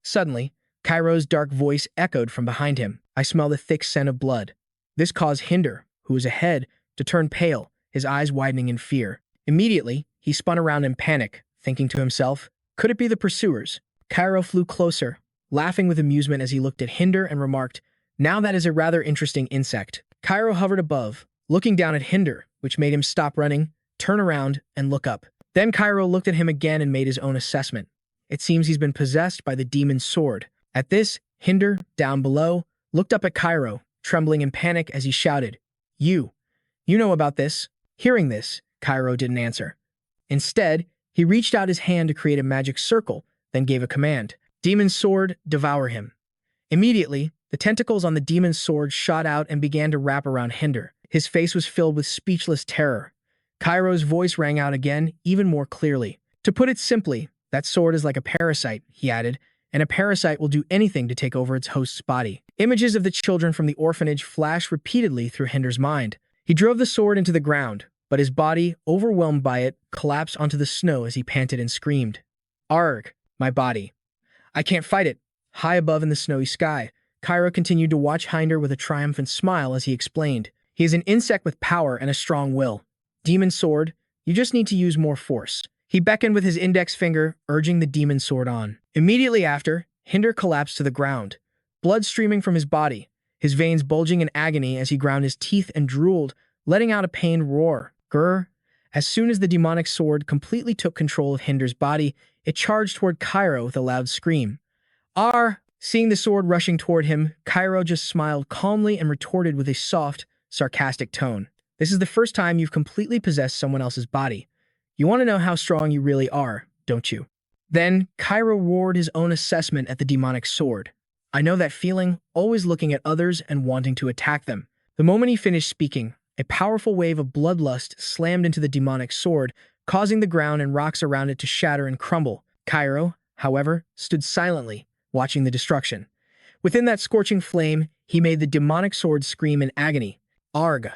Suddenly, Cairo's dark voice echoed from behind him. I smell the thick scent of blood. This caused Hinder, who was ahead, to turn pale, his eyes widening in fear. Immediately, he spun around in panic, thinking to himself, could it be the pursuers? Cairo flew closer, laughing with amusement as he looked at Hinder and remarked, now that is a rather interesting insect. Cairo hovered above, looking down at Hinder, which made him stop running, turn around, and look up. Then Cairo looked at him again and made his own assessment. It seems he's been possessed by the demon's sword. At this, Hinder, down below, looked up at Cairo, trembling in panic as he shouted, You know about this. Hearing this, Cairo didn't answer. Instead, he reached out his hand to create a magic circle, then gave a command. Demon's sword, devour him. Immediately, the tentacles on the demon's sword shot out and began to wrap around Hinder. His face was filled with speechless terror. Cairo's voice rang out again, even more clearly. To put it simply, that sword is like a parasite, he added, and a parasite will do anything to take over its host's body. Images of the children from the orphanage flashed repeatedly through Hinder's mind. He drove the sword into the ground, but his body, overwhelmed by it, collapsed onto the snow as he panted and screamed. Arg, my body. I can't fight it. High above in the snowy sky, Cairo continued to watch Hinder with a triumphant smile as he explained. He is an insect with power and a strong will. Demon sword, you just need to use more force. He beckoned with his index finger, urging the demon sword on. Immediately after, Hinder collapsed to the ground, blood streaming from his body, his veins bulging in agony as he ground his teeth and drooled, letting out a pained roar. Grr. As soon as the demonic sword completely took control of Hinder's body, it charged toward Cairo with a loud scream. Arr! Seeing the sword rushing toward him, Cairo just smiled calmly and retorted with a soft, sarcastic tone. This is the first time you've completely possessed someone else's body. You want to know how strong you really are, don't you? Then, Cairo roared his own assessment at the demonic sword. I know that feeling, always looking at others and wanting to attack them. The moment he finished speaking, a powerful wave of bloodlust slammed into the demonic sword, causing the ground and rocks around it to shatter and crumble. Cairo, however, stood silently, watching the destruction. Within that scorching flame, he made the demonic sword scream in agony. Arg!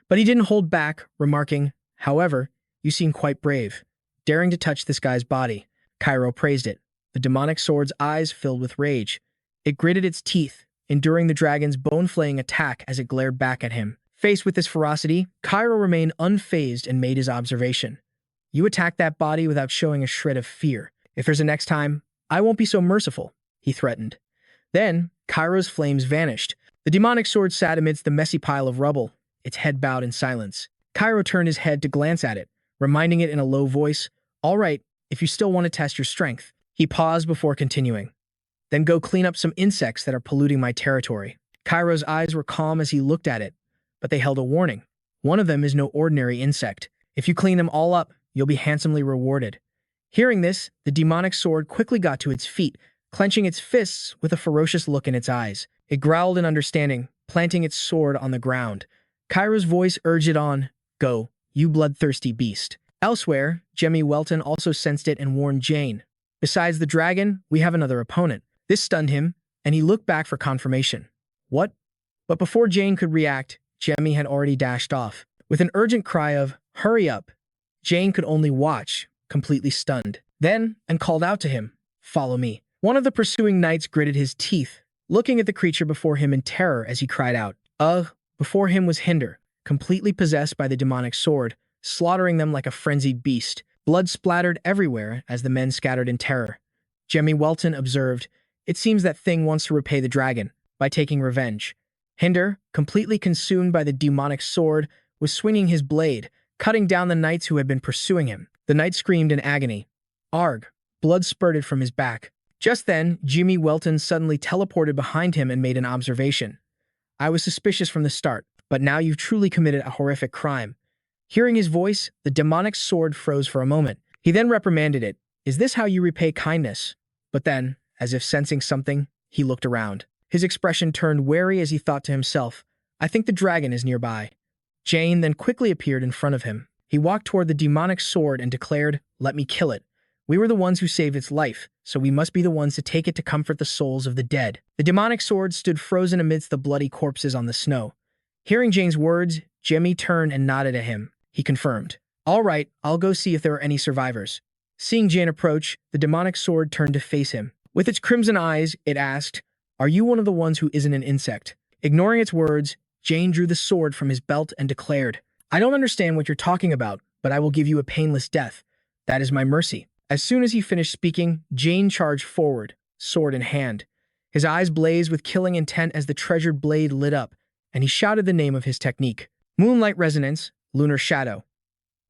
But he didn't hold back, remarking, however, you seem quite brave, daring to touch this guy's body. Cairo praised it. The demonic sword's eyes filled with rage. It gritted its teeth, enduring the dragon's bone-flaying attack as it glared back at him. Faced with this ferocity, Cairo remained unfazed and made his observation. You attacked that body without showing a shred of fear. If there's a next time, I won't be so merciful, he threatened. Then, Cairo's flames vanished. The demonic sword sat amidst the messy pile of rubble, its head bowed in silence. Cairo turned his head to glance at it, reminding it in a low voice, All right, if you still want to test your strength. He paused before continuing. Then go clean up some insects that are polluting my territory. Cairo's eyes were calm as he looked at it, but they held a warning. One of them is no ordinary insect. If you clean them all up, you'll be handsomely rewarded. Hearing this, the demonic sword quickly got to its feet, clenching its fists with a ferocious look in its eyes. It growled in understanding, planting its sword on the ground. Cairo's voice urged it on, Go, you bloodthirsty beast. Elsewhere, Jamie Welton also sensed it and warned Jane. Besides the dragon, we have another opponent. This stunned him, and he looked back for confirmation. What? But before Jane could react, Jamie had already dashed off. With an urgent cry of, Hurry up! Jane could only watch, completely stunned. Then, and called out to him, Follow me. One of the pursuing knights gritted his teeth, looking at the creature before him in terror as he cried out. Before him was Hinder, completely possessed by the demonic sword, slaughtering them like a frenzied beast. Blood splattered everywhere as the men scattered in terror. Jamie Welton observed, "It seems that thing wants to repay the dragon by taking revenge." Hinder, completely consumed by the demonic sword, was swinging his blade, cutting down the knights who had been pursuing him. The knight screamed in agony. Arg! Blood spurted from his back. Just then, Jamie Welton suddenly teleported behind him and made an observation. "I was suspicious from the start, but now you've truly committed a horrific crime." Hearing his voice, the demonic sword froze for a moment. He then reprimanded it. "Is this how you repay kindness?" But then, as if sensing something, he looked around. His expression turned wary as he thought to himself, "I think the dragon is nearby." Jane then quickly appeared in front of him. He walked toward the demonic sword and declared, "Let me kill it. We were the ones who saved its life, so we must be the ones to take it to comfort the souls of the dead." The demonic sword stood frozen amidst the bloody corpses on the snow. Hearing Jane's words, Jemmy turned and nodded at him. He confirmed, "All right, I'll go see if there are any survivors." Seeing Jane approach, the demonic sword turned to face him. With its crimson eyes, it asked, "Are you one of the ones who isn't an insect?" Ignoring its words, Jane drew the sword from his belt and declared, "I don't understand what you're talking about, but I will give you a painless death. That is my mercy." As soon as he finished speaking, Jane charged forward, sword in hand. His eyes blazed with killing intent as the treasured blade lit up, and he shouted the name of his technique. Moonlight Resonance, Lunar Shadow.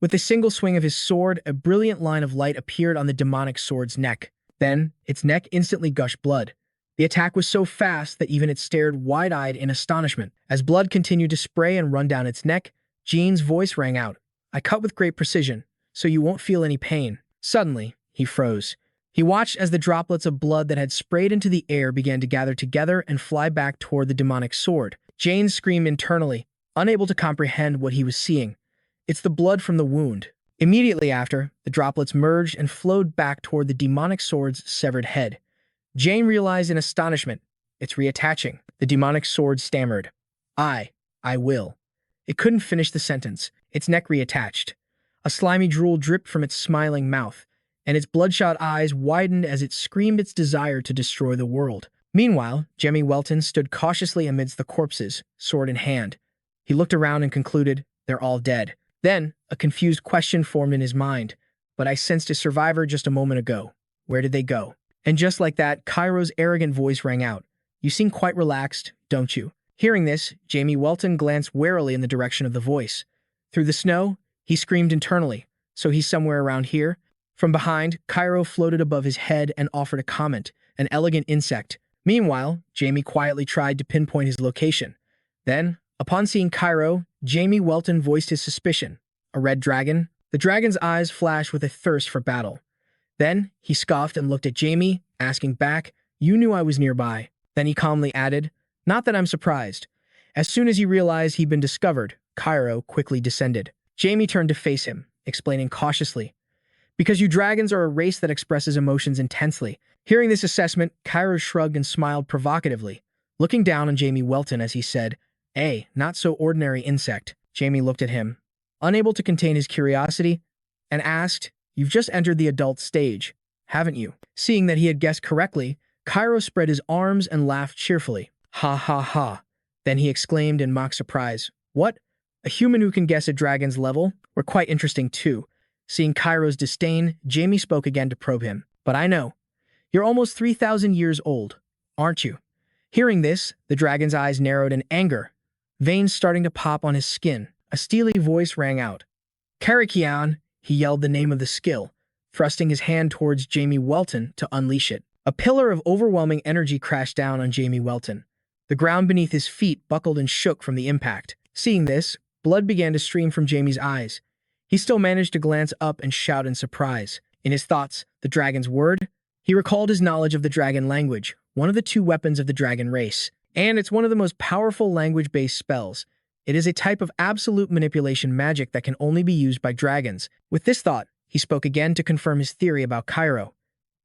With a single swing of his sword, a brilliant line of light appeared on the demonic sword's neck. Then, its neck instantly gushed blood. The attack was so fast that even it stared wide-eyed in astonishment. As blood continued to spray and run down its neck, Jane's voice rang out, "I cut with great precision, so you won't feel any pain." Suddenly, he froze. He watched as the droplets of blood that had sprayed into the air began to gather together and fly back toward the demonic sword. Jane screamed internally, unable to comprehend what he was seeing. "It's the blood from the wound." Immediately after, the droplets merged and flowed back toward the demonic sword's severed head. Jane realized in astonishment, "It's reattaching." The demonic sword stammered, I will." It couldn't finish the sentence. Its neck reattached. A slimy drool dripped from its smiling mouth, and its bloodshot eyes widened as it screamed its desire to destroy the world. Meanwhile, Jamie Welton stood cautiously amidst the corpses, sword in hand. He looked around and concluded, "They're all dead." Then, a confused question formed in his mind. "But I sensed a survivor just a moment ago. Where did they go?" And just like that, Cairo's arrogant voice rang out. "You seem quite relaxed, don't you?" Hearing this, Jamie Welton glanced warily in the direction of the voice. Through the snow, he screamed internally, "So he's somewhere around here?" From behind, Cairo floated above his head and offered a comment, an elegant insect. Meanwhile, Jamie quietly tried to pinpoint his location. Then, upon seeing Cairo, Jamie Welton voiced his suspicion. "A red dragon?" The dragon's eyes flashed with a thirst for battle. Then, he scoffed and looked at Jamie, asking back, "You knew I was nearby." Then he calmly added, "Not that I'm surprised." As soon as he realized he'd been discovered, Cairo quickly descended. Jamie turned to face him, explaining cautiously, "Because you dragons are a race that expresses emotions intensely." Hearing this assessment, Cairo shrugged and smiled provocatively, looking down on Jamie Welton as he said, "Not so ordinary insect." Jamie looked at him, unable to contain his curiosity, and asked, "You've just entered the adult stage, haven't you?" Seeing that he had guessed correctly, Cairo spread his arms and laughed cheerfully. "Ha ha ha." Then he exclaimed in mock surprise, "What? A human who can guess a dragon's level? We're quite interesting too." Seeing Cairo's disdain, Jamie spoke again to probe him. "But I know. You're almost 3,000 years old, aren't you?" Hearing this, the dragon's eyes narrowed in anger, veins starting to pop on his skin. A steely voice rang out. "Karakian," he yelled the name of the skill, thrusting his hand towards Jamie Welton to unleash it. A pillar of overwhelming energy crashed down on Jamie Welton. The ground beneath his feet buckled and shook from the impact. Seeing this, blood began to stream from Jamie's eyes. He still managed to glance up and shout in surprise. In his thoughts, the dragon's word? He recalled his knowledge of the dragon language, one of the two weapons of the dragon race. And it's one of the most powerful language-based spells. It is a type of absolute manipulation magic that can only be used by dragons. With this thought, he spoke again to confirm his theory about Cairo.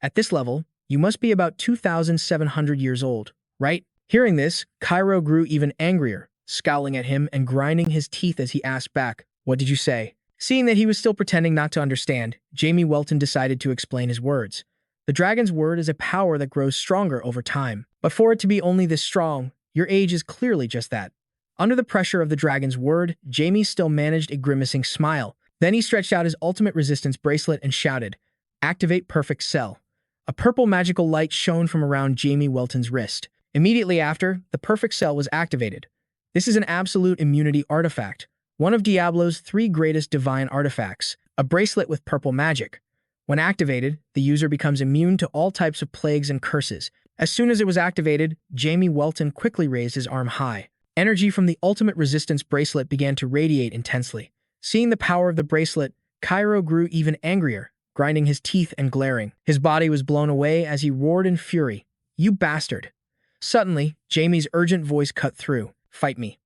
"At this level, you must be about 2,700 years old, right?" Hearing this, Cairo grew even angrier, scowling at him and grinding his teeth as he asked back, "What did you say?" Seeing that he was still pretending not to understand, Jamie Welton decided to explain his words. "The dragon's word is a power that grows stronger over time. But for it to be only this strong, your age is clearly just that." Under the pressure of the dragon's word, Jamie still managed a grimacing smile. Then he stretched out his ultimate resistance bracelet and shouted, "Activate Perfect Cell." A purple magical light shone from around Jamie Welton's wrist. Immediately after, the Perfect Cell was activated. This is an absolute immunity artifact, one of Diablo's 3 greatest divine artifacts, a bracelet with purple magic. When activated, the user becomes immune to all types of plagues and curses. As soon as it was activated, Jamie Welton quickly raised his arm high. Energy from the ultimate resistance bracelet began to radiate intensely. Seeing the power of the bracelet, Cairo grew even angrier, grinding his teeth and glaring. His body was blown away as he roared in fury. "You bastard!" Suddenly, Jamie's urgent voice cut through. "Fight me."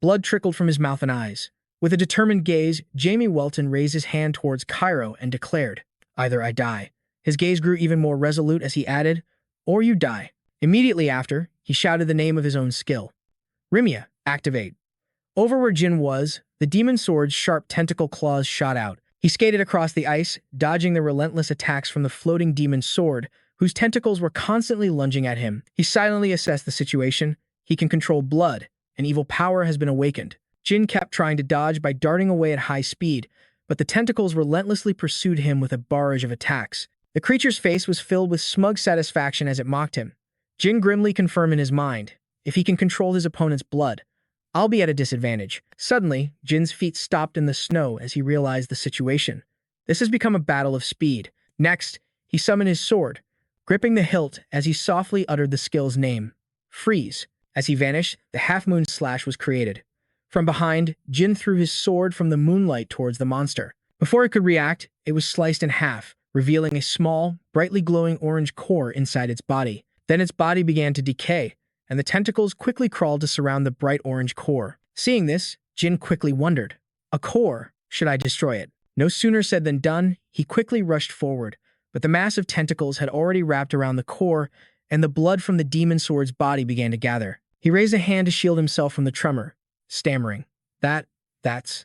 Blood trickled from his mouth and eyes. With a determined gaze, Jamie Welton raised his hand towards Cairo and declared, "Either I die." His gaze grew even more resolute as he added, "Or you die." Immediately after, he shouted the name of his own skill. "Rimia, activate." Over where Jin was, the demon sword's sharp tentacle claws shot out. He skated across the ice, dodging the relentless attacks from the floating demon sword, whose tentacles were constantly lunging at him. He silently assessed the situation. He can control blood. An evil power has been awakened. Jin kept trying to dodge by darting away at high speed, but the tentacles relentlessly pursued him with a barrage of attacks. The creature's face was filled with smug satisfaction as it mocked him. Jin grimly confirmed in his mind, if he can control his opponent's blood, I'll be at a disadvantage. Suddenly, Jin's feet stopped in the snow as he realized the situation. This has become a battle of speed. Next, he summoned his sword, gripping the hilt as he softly uttered the skill's name. Freeze. As he vanished, the half-moon slash was created. From behind, Jin threw his sword from the moonlight towards the monster. Before it could react, it was sliced in half, revealing a small, brightly glowing orange core inside its body. Then its body began to decay, and the tentacles quickly crawled to surround the bright orange core. Seeing this, Jin quickly wondered, "A core? Should I destroy it?" No sooner said than done, he quickly rushed forward, but the massive tentacles had already wrapped around the core, and the blood from the demon sword's body began to gather. He raised a hand to shield himself from the tremor, stammering, That's...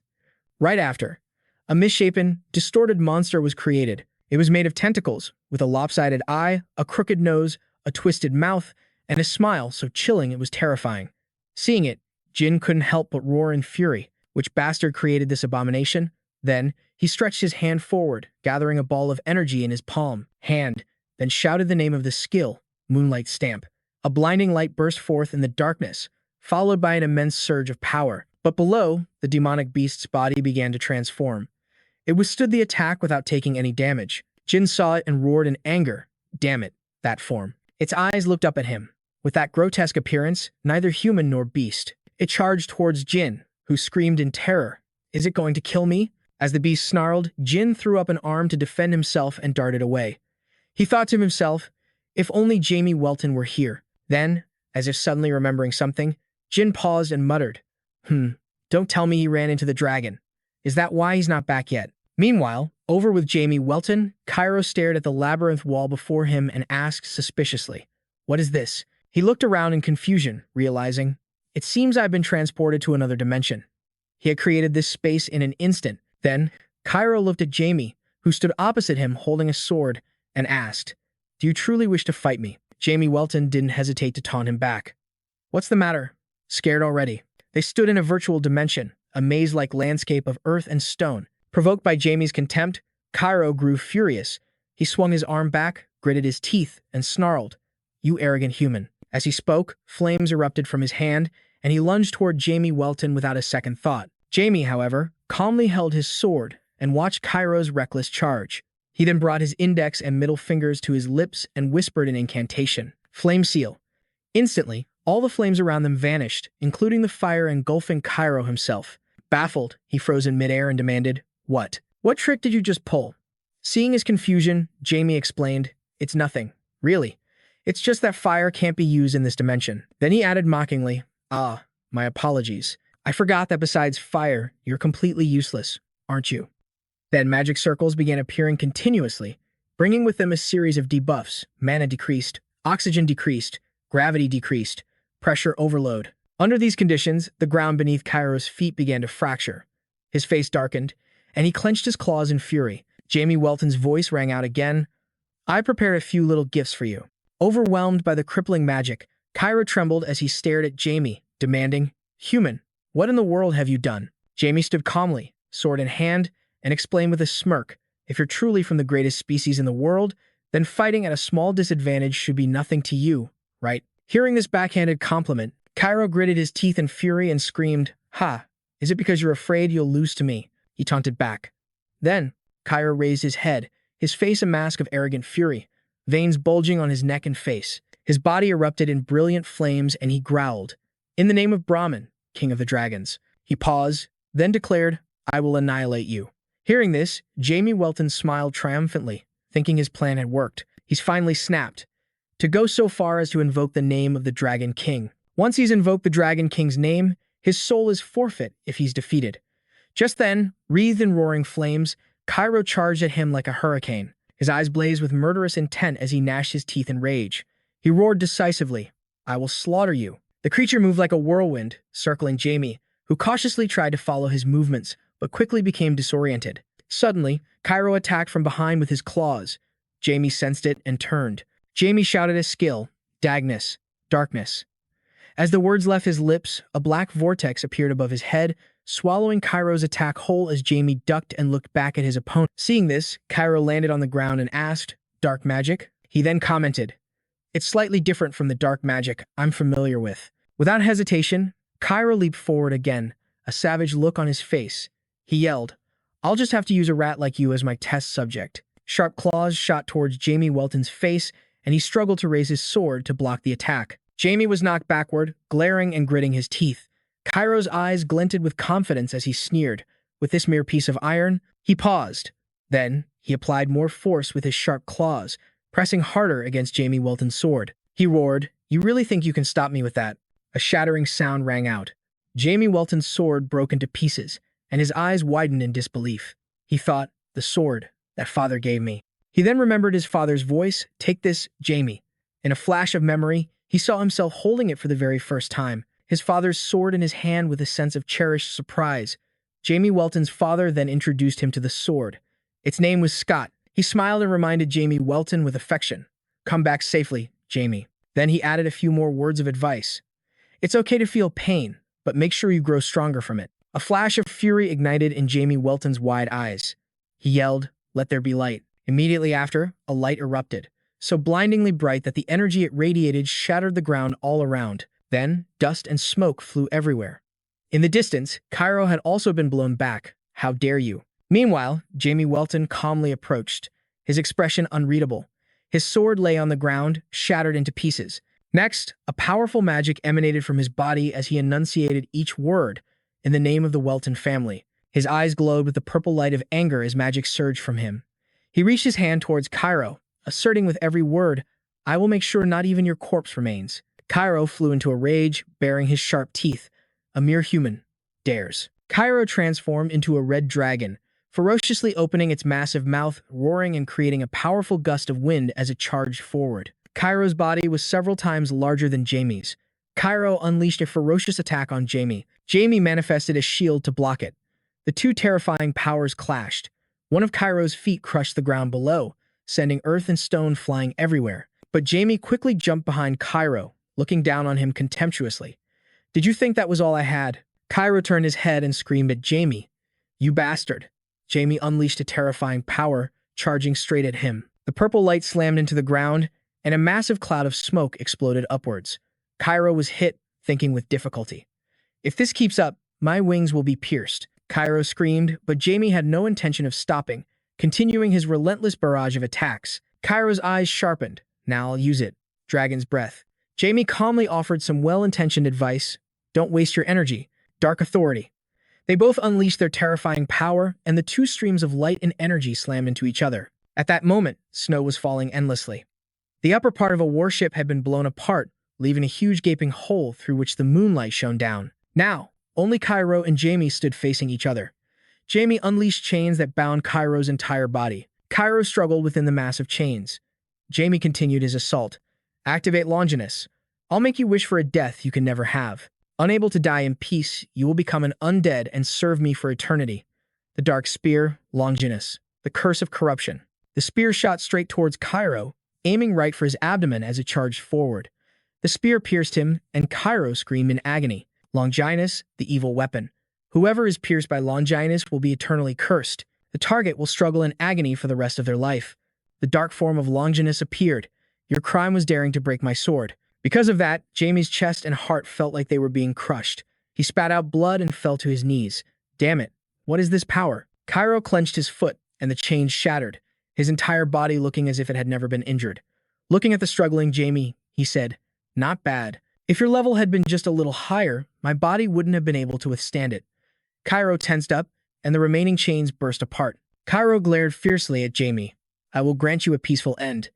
Right after, a misshapen, distorted monster was created. It was made of tentacles, with a lopsided eye, a crooked nose, a twisted mouth, and a smile so chilling it was terrifying. Seeing it, Jin couldn't help but roar in fury. Which bastard created this abomination? Then, he stretched his hand forward, gathering a ball of energy in his palm, then shouted the name of the skill, Moonlight Stamp. A blinding light burst forth in the darkness, followed by an immense surge of power. But below, the demonic beast's body began to transform. It withstood the attack without taking any damage. Jin saw it and roared in anger. Damn it, that form. Its eyes looked up at him. With that grotesque appearance, neither human nor beast. It charged towards Jin, who screamed in terror. Is it going to kill me? As the beast snarled, Jin threw up an arm to defend himself and darted away. He thought to himself, if only Jamie Welton were here. Then, as if suddenly remembering something, Jin paused and muttered, Don't tell me he ran into the dragon. Is that why he's not back yet? Meanwhile, over with Jamie Welton, Cairo stared at the labyrinth wall before him and asked suspiciously, What is this? He looked around in confusion, realizing, it seems I've been transported to another dimension. He had created this space in an instant. Then, Cairo looked at Jamie, who stood opposite him holding a sword, and asked, Do you truly wish to fight me? Jamie Welton didn't hesitate to taunt him back. What's the matter? Scared already? They stood in a virtual dimension, a maze-like landscape of earth and stone. Provoked by Jamie's contempt, Cairo grew furious. He swung his arm back, gritted his teeth, and snarled, You arrogant human. As he spoke, flames erupted from his hand, and he lunged toward Jamie Welton without a second thought. Jamie, however, calmly held his sword and watched Cairo's reckless charge. He then brought his index and middle fingers to his lips and whispered an incantation. Flame seal. Instantly, all the flames around them vanished, including the fire engulfing Cairo himself. Baffled, he froze in midair and demanded, What? What trick did you just pull? Seeing his confusion, Jamie explained, It's nothing. Really. It's just that fire can't be used in this dimension. Then he added mockingly, My apologies. I forgot that besides fire, you're completely useless, aren't you? Then magic circles began appearing continuously, bringing with them a series of debuffs. Mana decreased, oxygen decreased, gravity decreased, pressure overload. Under these conditions, the ground beneath Cairo's feet began to fracture. His face darkened, and he clenched his claws in fury. Jamie Welton's voice rang out again, I prepared a few little gifts for you. Overwhelmed by the crippling magic, Cairo trembled as he stared at Jamie, demanding, Human, what in the world have you done? Jamie stood calmly, sword in hand, and explained with a smirk, "If you're truly from the greatest species in the world, then fighting at a small disadvantage should be nothing to you, right?" Hearing this backhanded compliment, Cairo gritted his teeth in fury and screamed, "Ha! Is it because you're afraid you'll lose to me?" He taunted back. Then, Cairo raised his head, his face a mask of arrogant fury, veins bulging on his neck and face. His body erupted in brilliant flames and he growled, "In the name of Brahman, king of the dragons." He paused, then declared, "I will annihilate you." Hearing this, Jamie Welton smiled triumphantly, thinking his plan had worked. He's finally snapped. To go so far as to invoke the name of the Dragon King. Once he's invoked the Dragon King's name, his soul is forfeit if he's defeated. Just then, wreathed in roaring flames, Cairo charged at him like a hurricane. His eyes blazed with murderous intent as he gnashed his teeth in rage. He roared decisively, "I will slaughter you." The creature moved like a whirlwind, circling Jamie, who cautiously tried to follow his movements, but quickly became disoriented. Suddenly, Cairo attacked from behind with his claws. Jamie sensed it and turned. Jamie shouted a skill, "Dagnus, darkness." As the words left his lips, a black vortex appeared above his head, swallowing Cairo's attack whole as Jamie ducked and looked back at his opponent. Seeing this, Cairo landed on the ground and asked, "Dark magic?" He then commented, "It's slightly different from the dark magic I'm familiar with." Without hesitation, Cairo leaped forward again, a savage look on his face. He yelled, "I'll just have to use a rat like you as my test subject." Sharp claws shot towards Jamie Welton's face, and he struggled to raise his sword to block the attack. Jamie was knocked backward, glaring and gritting his teeth. Cairo's eyes glinted with confidence as he sneered, "With this mere piece of iron?" He paused. Then, he applied more force with his sharp claws, pressing harder against Jamie Welton's sword. He roared, "You really think you can stop me with that?" A shattering sound rang out. Jamie Welton's sword broke into pieces, and his eyes widened in disbelief. He thought, "The sword that father gave me." He then remembered his father's voice, "Take this, Jamie." In a flash of memory, he saw himself holding it for the very first time, his father's sword in his hand with a sense of cherished surprise. Jamie Welton's father then introduced him to the sword. Its name was Scott. He smiled and reminded Jamie Welton with affection, "Come back safely, Jamie." Then he added a few more words of advice. "It's okay to feel pain, but make sure you grow stronger from it." A flash of fury ignited in Jamie Welton's wide eyes. He yelled, "Let there be light." Immediately after, a light erupted, so blindingly bright that the energy it radiated shattered the ground all around. Then, dust and smoke flew everywhere. In the distance, Cairo had also been blown back. "How dare you?" Meanwhile, Jamie Welton calmly approached, his expression unreadable. His sword lay on the ground, shattered into pieces. Next, a powerful magic emanated from his body as he enunciated each word in the name of the Welton family. His eyes glowed with the purple light of anger as magic surged from him. He reached his hand towards Cairo, asserting with every word, "I will make sure not even your corpse remains." Cairo flew into a rage, baring his sharp teeth. "A mere human dares." Cairo transformed into a red dragon, ferociously opening its massive mouth, roaring and creating a powerful gust of wind as it charged forward. Cairo's body was several times larger than Jamie's. Cairo unleashed a ferocious attack on Jamie. Jamie manifested a shield to block it. The two terrifying powers clashed. One of Cairo's feet crushed the ground below, sending earth and stone flying everywhere. But Jamie quickly jumped behind Cairo, looking down on him contemptuously. "Did you think that was all I had?" Cairo turned his head and screamed at Jamie, "You bastard." Jamie unleashed a terrifying power, charging straight at him. The purple light slammed into the ground, and a massive cloud of smoke exploded upwards. Cairo was hit, thinking with difficulty, "If this keeps up, my wings will be pierced." Cairo screamed, but Jamie had no intention of stopping, continuing his relentless barrage of attacks. Cairo's eyes sharpened. "Now I'll use it. Dragon's breath." Jamie calmly offered some well-intentioned advice. "Don't waste your energy. Dark authority." They both unleashed their terrifying power, and the two streams of light and energy slammed into each other. At that moment, snow was falling endlessly. The upper part of a warship had been blown apart, leaving a huge gaping hole through which the moonlight shone down. Now, only Cairo and Jamie stood facing each other. Jamie unleashed chains that bound Cairo's entire body. Cairo struggled within the massive chains. Jamie continued his assault. "Activate Longinus. I'll make you wish for a death you can never have. Unable to die in peace, you will become an undead and serve me for eternity." The dark spear, Longinus, the curse of corruption. The spear shot straight towards Cairo, aiming right for his abdomen as it charged forward. The spear pierced him, and Cairo screamed in agony. Longinus, the evil weapon. Whoever is pierced by Longinus will be eternally cursed. The The target will struggle in agony for the rest of their life. The dark form of Longinus appeared. Your crime was daring to break my sword. Because of that, Jamie's chest and heart felt like they were being crushed. He spat out blood and fell to his knees. Damn it, what is this power? Cairo clenched his foot, and the chains shattered, his entire body looking as if it had never been injured. Looking at the struggling Jamie, he said, "Not bad. If your level had been just a little higher, my body wouldn't have been able to withstand it." Cairo tensed up, and the remaining chains burst apart. Cairo glared fiercely at Jamie. "I will grant you a peaceful end."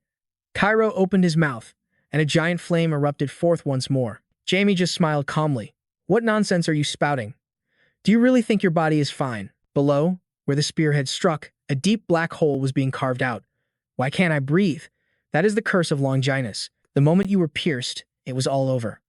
Cairo opened his mouth, and a giant flame erupted forth once more. Jamie just smiled calmly. "What nonsense are you spouting? Do you really think your body is fine?" Below, where the spear had struck, a deep black hole was being carved out. "Why can't I breathe? That is the curse of Longinus. The moment you were pierced, it was all over.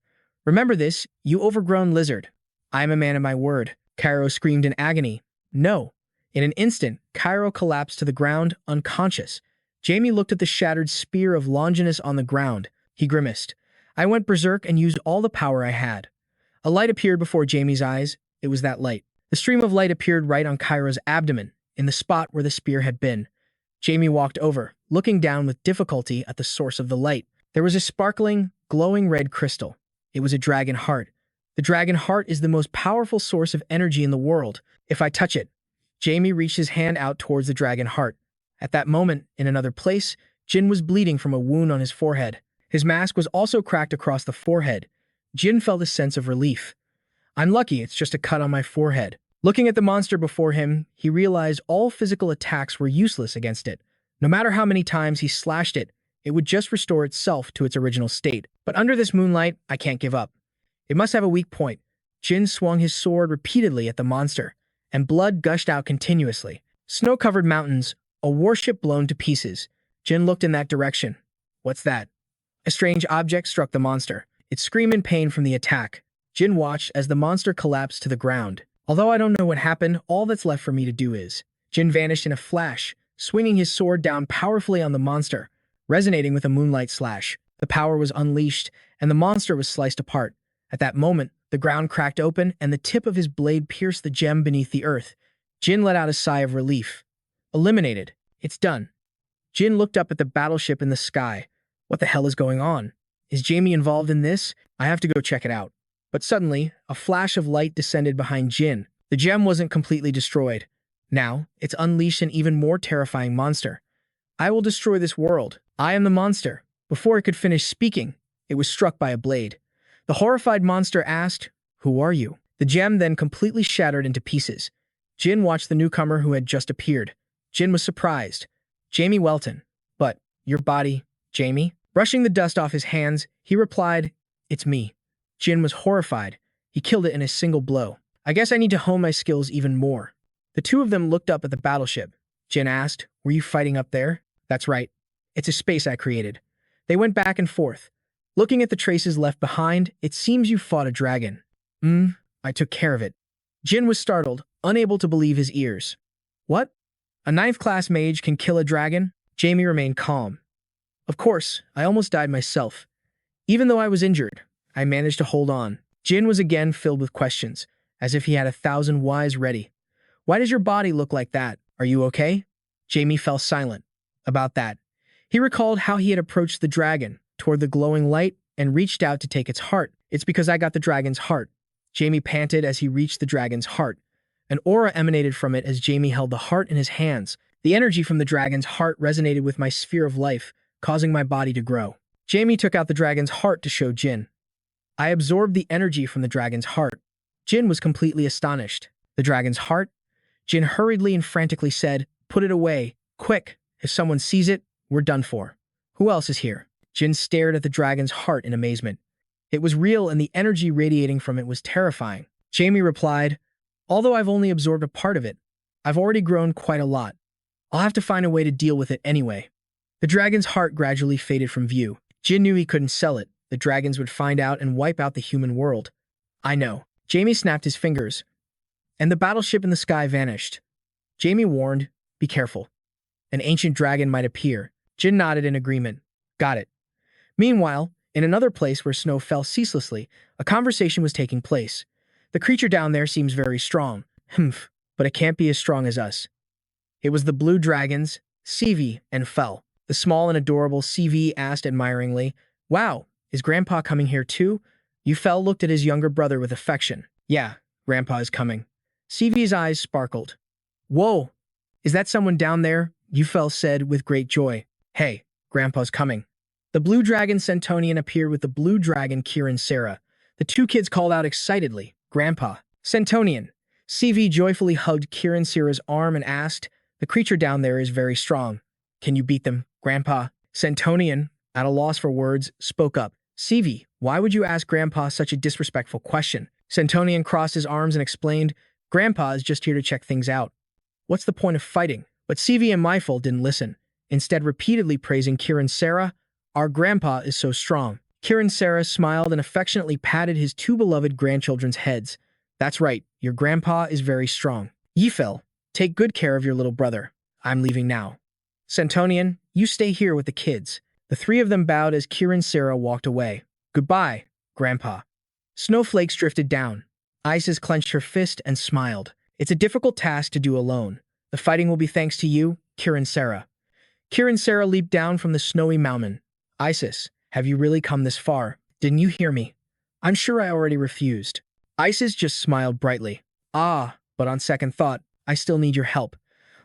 Remember this, you overgrown lizard." "I am a man of my word," Cairo screamed in agony. "No." In an instant, Cairo collapsed to the ground, unconscious. Jamie looked at the shattered spear of Longinus on the ground. He grimaced. "I went berserk and used all the power I had." A light appeared before Jamie's eyes. It was that light. The stream of light appeared right on Cairo's abdomen, in the spot where the spear had been. Jamie walked over, looking down with difficulty at the source of the light. There was a sparkling, glowing red crystal. It was a dragon heart. The dragon heart is the most powerful source of energy in the world. If I touch it. Jamie reached his hand out towards the dragon heart. At that moment, in another place, Jin was bleeding from a wound on his forehead. His mask was also cracked across the forehead. Jin felt a sense of relief. "I'm lucky it's just a cut on my forehead." Looking at the monster before him, he realized all physical attacks were useless against it. No matter how many times he slashed it, it would just restore itself to its original state. But under this moonlight, I can't give up. It must have a weak point. Jin swung his sword repeatedly at the monster, and blood gushed out continuously. Snow-covered mountains, a warship blown to pieces. Jin looked in that direction. What's that? A strange object struck the monster. It screamed in pain from the attack. Jin watched as the monster collapsed to the ground. Although I don't know what happened, all that's left for me to do is. Jin vanished in a flash, swinging his sword down powerfully on the monster, resonating with a moonlight slash. The power was unleashed, and the monster was sliced apart. At that moment, the ground cracked open, and the tip of his blade pierced the gem beneath the earth. Jin let out a sigh of relief. Eliminated. It's done. Jin looked up at the battleship in the sky. What the hell is going on? Is Jamie involved in this? I have to go check it out. But suddenly, a flash of light descended behind Jin. The gem wasn't completely destroyed. Now, it's unleashed an even more terrifying monster. "I will destroy this world. I am the monster." Before it could finish speaking, it was struck by a blade. The horrified monster asked, "Who are you?" The gem then completely shattered into pieces. Jin watched the newcomer who had just appeared. Jin was surprised. "Jamie Welton." "But, your body, Jamie?" Brushing the dust off his hands, he replied, "It's me." Jin was horrified. He killed it in a single blow. "I guess I need to hone my skills even more." The two of them looked up at the battleship. Jin asked, "Were you fighting up there?" "That's right. It's a space I created." They went back and forth. Looking at the traces left behind, "It seems you fought a dragon." I took care of it." Jin was startled, unable to believe his ears. "What? A 9th-class mage can kill a dragon?" Jamie remained calm. "Of course, I almost died myself. Even though I was injured, I managed to hold on." Jin was again filled with questions, as if he had 1,000 whys ready. "Why does your body look like that? Are you okay?" Jamie fell silent. About that. He recalled how he had approached the dragon, toward the glowing light, and reached out to take its heart. "It's because I got the dragon's heart." Jamie panted as he reached the dragon's heart. An aura emanated from it as Jamie held the heart in his hands. The energy from the dragon's heart resonated with my sphere of life, causing my body to grow. Jamie took out the dragon's heart to show Jin. "I absorbed the energy from the dragon's heart." Jin was completely astonished. "The dragon's heart?" Jin hurriedly and frantically said, "Put it away. Quick. If someone sees it, we're done for." "Who else is here?" Jin stared at the dragon's heart in amazement. It was real, and the energy radiating from it was terrifying. Jamie replied, "Although I've only absorbed a part of it, I've already grown quite a lot. I'll have to find a way to deal with it anyway." The dragon's heart gradually faded from view. Jin knew he couldn't sell it. The dragons would find out and wipe out the human world. "I know." Jamie snapped his fingers, and the battleship in the sky vanished. Jamie warned, "Be careful. An ancient dragon might appear." Jin nodded in agreement. "Got it." Meanwhile, in another place where snow fell ceaselessly, a conversation was taking place. "The creature down there seems very strong." "But it can't be as strong as us." It was the blue dragons, CV, and Fell. The small and adorable CV asked admiringly, "Wow, is Grandpa coming here too?" Yufel looked at his younger brother with affection. "Yeah, Grandpa is coming." CV's eyes sparkled. "Whoa, is that someone down there?" Yufel said with great joy. "Hey, Grandpa's coming." The blue dragon Centonian appeared with the blue dragon Kieran Sarah. The two kids called out excitedly, "Grandpa." Centonian. CV joyfully hugged Kieran Sarah's arm and asked, "The creature down there is very strong. Can you beat them, Grandpa?" Centonian, at a loss for words, spoke up. "CV, why would you ask Grandpa such a disrespectful question?" Centonian crossed his arms and explained, "Grandpa is just here to check things out. What's the point of fighting?" But CV and Myful didn't listen, instead repeatedly praising Kieran Sarah. "Our Grandpa is so strong." Kieran Sarah smiled and affectionately patted his two beloved grandchildren's heads. "That's right, your Grandpa is very strong. Yifel, take good care of your little brother. I'm leaving now." Centonian, you stay here with the kids. The three of them bowed as Kieran Sarah walked away. "Goodbye, Grandpa." Snowflakes drifted down. Isis clenched her fist and smiled. "It's a difficult task to do alone. The fighting will be thanks to you, Kieran Sarah." Kieran Sarah leaped down from the snowy mountain. "Isis, have you really come this far? Didn't you hear me? I'm sure I already refused." Isis just smiled brightly. "Ah, but on second thought, I still need your help."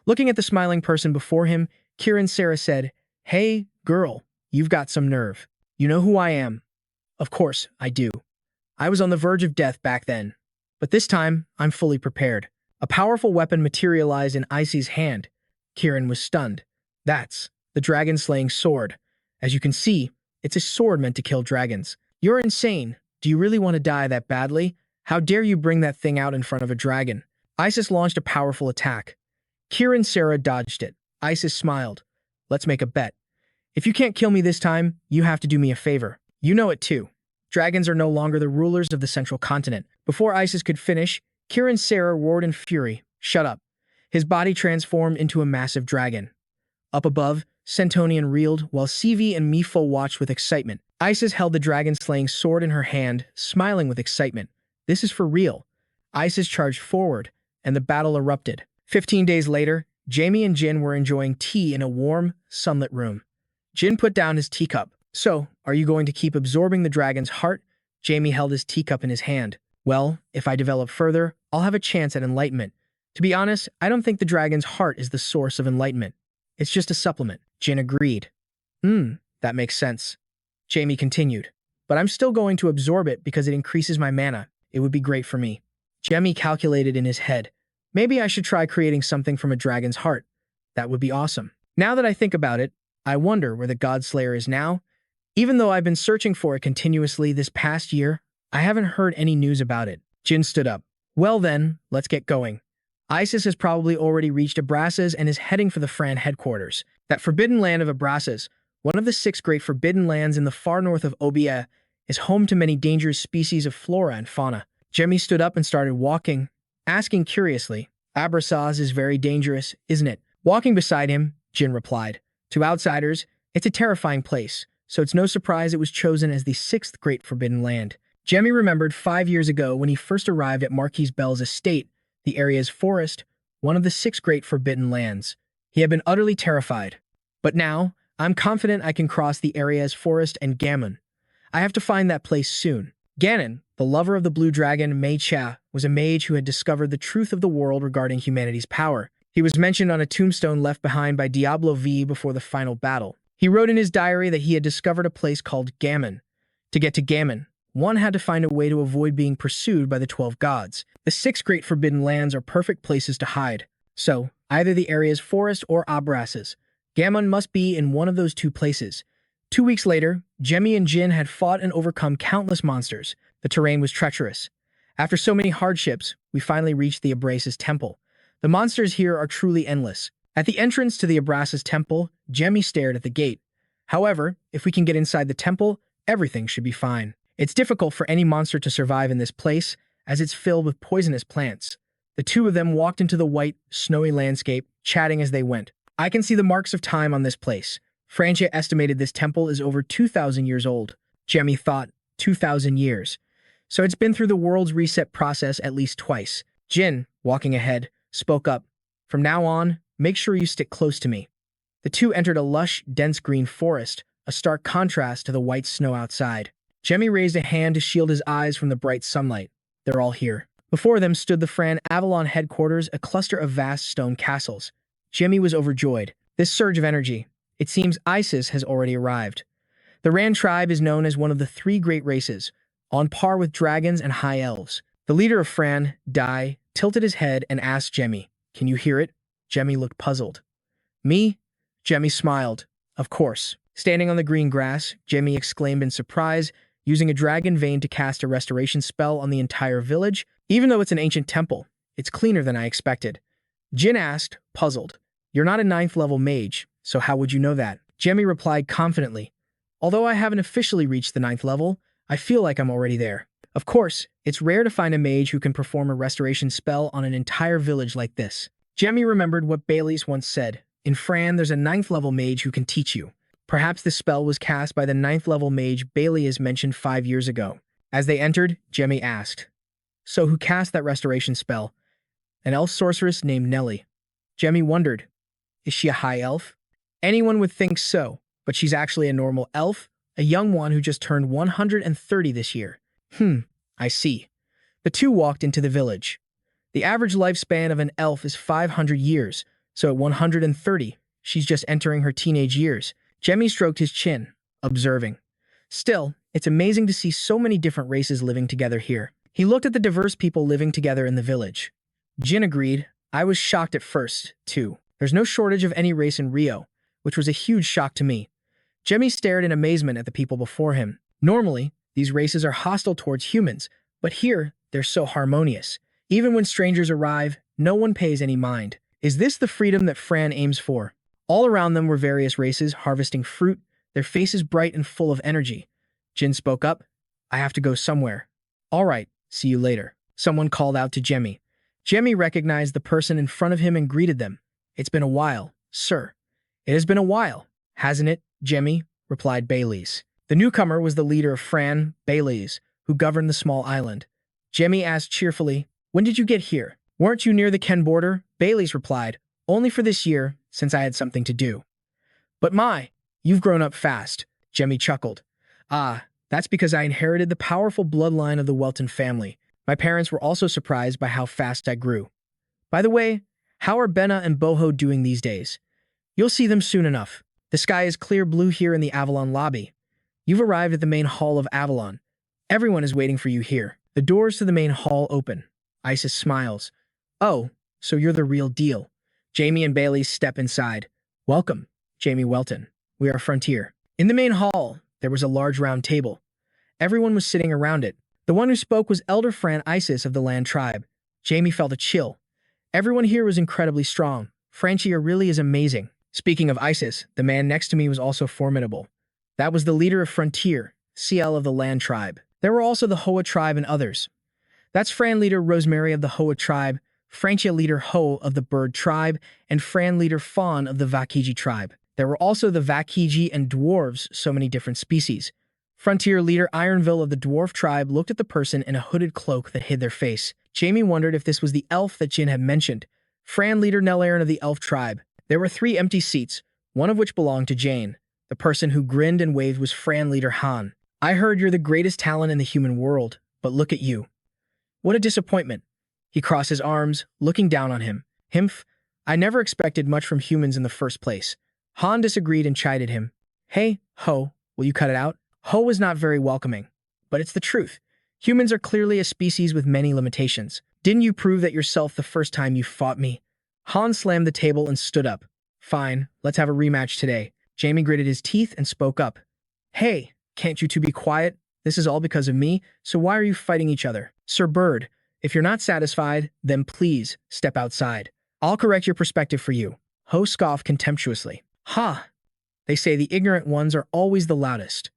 Looking at the smiling person before him, Kieran Sarah said, "Hey, girl, you've got some nerve. You know who I am." "Of course, I do. I was on the verge of death back then. But this time, I'm fully prepared." A powerful weapon materialized in Icy's hand. Kieran was stunned. "That's the dragon-slaying sword. As you can see, it's a sword meant to kill dragons." "You're insane. Do you really want to die that badly? How dare you bring that thing out in front of a dragon?" Isis launched a powerful attack. Kieran Sarah dodged it. Isis smiled. "Let's make a bet. If you can't kill me this time, you have to do me a favor. You know it too. Dragons are no longer the rulers of the central continent." Before Isis could finish, Kieran Sarah roared in fury. "Shut up." His body transformed into a massive dragon. Up above, Centonian reeled, while CV and Mifo watched with excitement. Isis held the dragon-slaying sword in her hand, smiling with excitement. This is for real. Isis charged forward, and the battle erupted. 15 days later, Jamie and Jin were enjoying tea in a warm, sunlit room. Jin put down his teacup. "So, are you going to keep absorbing the dragon's heart?" Jamie held his teacup in his hand. "Well, if I develop further, I'll have a chance at enlightenment. To be honest, I don't think the dragon's heart is the source of enlightenment. It's just a supplement." Jin agreed. That makes sense." Jamie continued. "But I'm still going to absorb it because it increases my mana. It would be great for me." Jamie calculated in his head. "Maybe I should try creating something from a dragon's heart. That would be awesome. Now that I think about it, I wonder where the Godslayer is now. Even though I've been searching for it continuously this past year, I haven't heard any news about it." Jin stood up. "Well then, let's get going. Isis has probably already reached Abraxas and is heading for the Fran headquarters. That forbidden land of Abraxas, one of the 6 great forbidden lands in the far north of Obia, is home to many dangerous species of flora and fauna." Jemmy stood up and started walking, asking curiously, "Abraxas is very dangerous, isn't it?" Walking beside him, Jin replied, "To outsiders, it's a terrifying place, so it's no surprise it was chosen as the 6th great forbidden land." Jemmy remembered 5 years ago when he first arrived at Marquis Bell's estate, the area's forest, one of the 6 great forbidden lands. He had been utterly terrified. "But now, I'm confident I can cross the area's forest and Gammon. I have to find that place soon." Ganon, the lover of the blue dragon Mage, was a mage who had discovered the truth of the world regarding humanity's power. He was mentioned on a tombstone left behind by Diablo V before the final battle. He wrote in his diary that he had discovered a place called Gammon. To get to Gammon, one had to find a way to avoid being pursued by the 12 gods. The 6 great forbidden lands are perfect places to hide. So, either the area's forest or Abraxas. Gammon must be in one of those 2 places. 2 weeks later, Jemmy and Jin had fought and overcome countless monsters. The terrain was treacherous. After so many hardships, we finally reached the Abraxas temple. The monsters here are truly endless. At the entrance to the Abraxas temple, Jemmy stared at the gate. However, if we can get inside the temple, everything should be fine. It's difficult for any monster to survive in this place, as it's filled with poisonous plants. The two of them walked into the white, snowy landscape, chatting as they went. "I can see the marks of time on this place. Francia estimated this temple is over 2,000 years old." Jemmy thought, 2,000 years. So it's been through the world's reset process at least twice. Jin, walking ahead, spoke up. "From now on, Make sure you stick close to me. The two entered a lush, dense green forest, a stark contrast to the white snow outside. Jamie raised a hand to shield his eyes from the bright sunlight. They're all here. Before them stood the Fran Avalon headquarters, a cluster of vast stone castles. Jamie was overjoyed. This surge of energy. It seems Isis has already arrived. The Ran tribe is known as one of the three great races, on par with dragons and high elves. The leader of Fran, Dai, tilted his head and asked Jemmy, "Can you hear it?" Jemmy looked puzzled. "Me?" Jemmy smiled. "Of course." Standing on the green grass, Jemmy exclaimed in surprise, using a dragon vein to cast a restoration spell on the entire village. "Even though it's an ancient temple, it's cleaner than I expected." Jin asked, puzzled, "You're not a 9th level mage, so how would you know that?" Jemmy replied confidently, "Although I haven't officially reached the 9th level, I feel like I'm already there." Of course, it's rare to find a mage who can perform a restoration spell on an entire village like this. Jemmy remembered what Bailey's once said. In Fran, there's a 9th level mage who can teach you. Perhaps the spell was cast by the 9th level mage Bailey has mentioned 5 years ago. As they entered, Jemmy asked, "So who cast that restoration spell?" "An elf sorceress named Nellie." Jemmy wondered, "Is she a high elf?" Anyone would think so, but she's actually a normal elf, a young one who just turned 130 this year. I see. The two walked into the village. The average lifespan of an elf is 500 years, so at 130, she's just entering her teenage years. Jemmy stroked his chin, observing. Still, it's amazing to see so many different races living together here. He looked at the diverse people living together in the village. Jin agreed. "I was shocked at first, too. There's no shortage of any race in Rio, which was a huge shock to me." Jemmy stared in amazement at the people before him. Normally, these races are hostile towards humans, but here, they're so harmonious. Even when strangers arrive, no one pays any mind. Is this the freedom that Fran aims for? All around them were various races harvesting fruit, their faces bright and full of energy. Jin spoke up. "I have to go somewhere." "All right, see you later," someone called out to Jemmy. Jemmy recognized the person in front of him and greeted them. "It's been a while, sir." "It has been a while, hasn't it, Jemmy?" replied Bailey's. The newcomer was the leader of Fran, Bailey's, who governed the small island. Jemmy asked cheerfully, "When did you get here?" "Weren't you near the Ken border?" Bailey's replied, "Only for this year, since I had something to do." "But you've grown up fast," Jemmy chuckled. "Ah, that's because I inherited the powerful bloodline of the Welton family. My parents were also surprised by how fast I grew. By the way, how are Benna and Boho doing these days?" "You'll see them soon enough. The sky is clear blue here in the Avalon lobby. You've arrived at the main hall of Avalon. Everyone is waiting for you here." The doors to the main hall open. Isis smiles. "Oh, so you're the real deal." Jamie and Bailey step inside. "Welcome, Jamie Welton. We are Frontier." In the main hall, there was a large round table. Everyone was sitting around it. The one who spoke was Elder Fran Isis of the Land Tribe. Jamie felt a chill. Everyone here was incredibly strong. Frontier really is amazing. Speaking of Isis, the man next to me was also formidable. That was the leader of Frontier, CL of the Land Tribe. There were also the Hoa tribe and others. That's Fran leader Rosemary of the Hoa tribe, Francia leader Ho of the Bird tribe, and Fran leader Fawn of the Vakiji tribe. There were also the Vakiji and dwarves, so many different species. Frontier leader Ironville of the dwarf tribe looked at the person in a hooded cloak that hid their face. Jamie wondered if this was the elf that Jin had mentioned. Fran leader Nellaren of the elf tribe. There were 3 empty seats, one of which belonged to Jane. The person who grinned and waved was Fran leader Han. "I heard you're the greatest talent in the human world, but look at you. What a disappointment." He crossed his arms, looking down on him. "Himph, I never expected much from humans in the first place." Han disagreed and chided him. "Hey, Ho, will you cut it out?" Ho was not very welcoming. "But it's the truth. Humans are clearly a species with many limitations. Didn't you prove that yourself the first time you fought me?" Han slammed the table and stood up. "Fine, let's have a rematch today." Jamie gritted his teeth and spoke up. "Hey, can't you two be quiet? This is all because of me, so why are you fighting each other?" "Sir Bird, if you're not satisfied, then please step outside. I'll correct your perspective for you." Ho scoffed contemptuously. "Ha! They say the ignorant ones are always the loudest."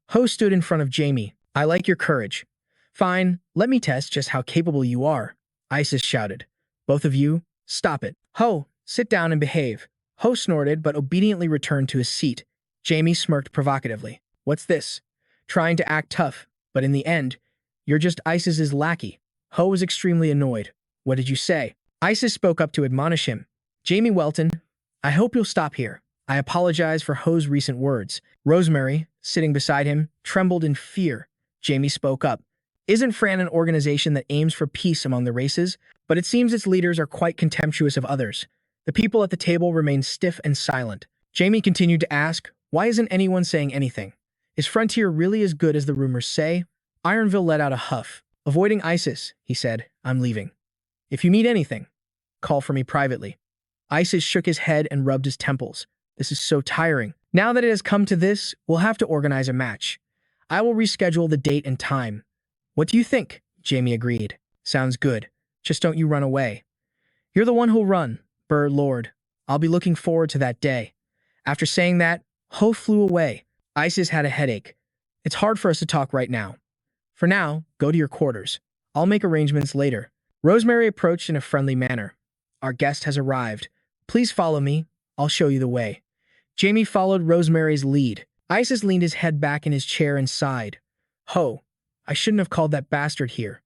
Ho stood in front of Jamie. "I like your courage." "Fine, let me test just how capable you are," Isis shouted. "Both of you, stop it." "Ho, sit down and behave." Ho snorted but obediently returned to his seat. Jamie smirked provocatively. "What's this? Trying to act tough, but in the end, you're just Isis's lackey." Ho was extremely annoyed. "What did you say?" Isis spoke up to admonish him. Jamie Welton, I hope you'll stop here. I apologize for Ho's recent words. Rosemary, sitting beside him, trembled in fear. Jamie spoke up. Isn't Fran an organization that aims for peace among the races? But it seems its leaders are quite contemptuous of others. The people at the table remained stiff and silent. Jamie continued to ask, why isn't anyone saying anything? Is Frontier really as good as the rumors say? Ironville let out a huff. Avoiding ISIS, he said, I'm leaving. If you need anything, call for me privately. Isis shook his head and rubbed his temples. This is so tiring. Now that it has come to this, we'll have to organize a match. I will reschedule the date and time. What do you think? Jamie agreed. Sounds good. Just don't you run away. You're the one who'll run, Burr Lord. I'll be looking forward to that day. After saying that, Ho flew away. Isis had a headache. It's hard for us to talk right now. For now, go to your quarters. I'll make arrangements later. Rosemary approached in a friendly manner. Our guest has arrived. Please follow me. I'll show you the way. Jamie followed Rosemary's lead. Isis leaned his head back in his chair and sighed. Ho, I shouldn't have called that bastard here.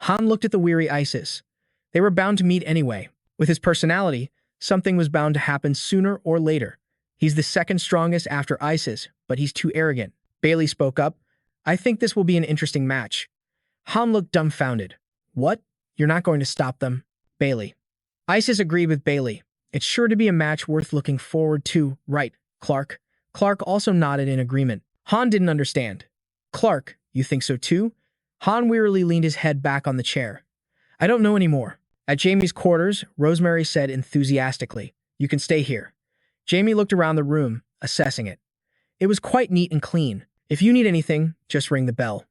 Han looked at the weary Isis. They were bound to meet anyway. With his personality, something was bound to happen sooner or later. He's the second strongest after Isis, but he's too arrogant. Bailey spoke up. I think this will be an interesting match. Han looked dumbfounded. What? You're not going to stop them? Bailey. Isis agreed with Bailey. It's sure to be a match worth looking forward to, right, Clark? Clark also nodded in agreement. Han didn't understand. Clark, you think so too? Han wearily leaned his head back on the chair. I don't know anymore. At Jamie's quarters, Rosemary said enthusiastically, You can stay here. Jamie looked around the room, assessing it. It was quite neat and clean. If you need anything, just ring the bell.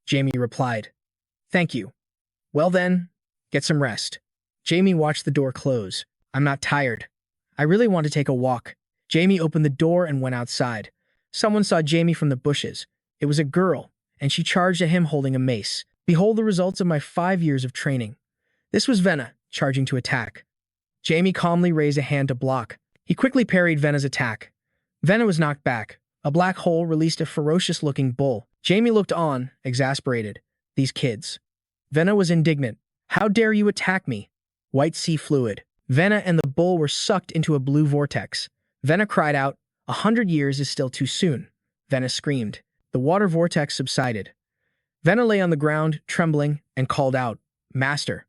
Jamie replied. Thank you. Well then, get some rest. Jamie watched the door close. I'm not tired. I really want to take a walk. Jamie opened the door and went outside. Someone saw Jamie from the bushes. It was a girl, and she charged at him holding a mace. Behold the results of my 5 years of training. This was Venna, charging to attack. Jamie calmly raised a hand to block. He quickly parried Venna's attack. Venna was knocked back. A black hole released a ferocious-looking bull. Jamie looked on, exasperated. These kids. Venna was indignant. How dare you attack me? White sea fluid. Venna and the bull were sucked into a blue vortex. Venna cried out, 100 years is still too soon. Venna screamed. The water vortex subsided. Venna lay on the ground, trembling, and called out, Master.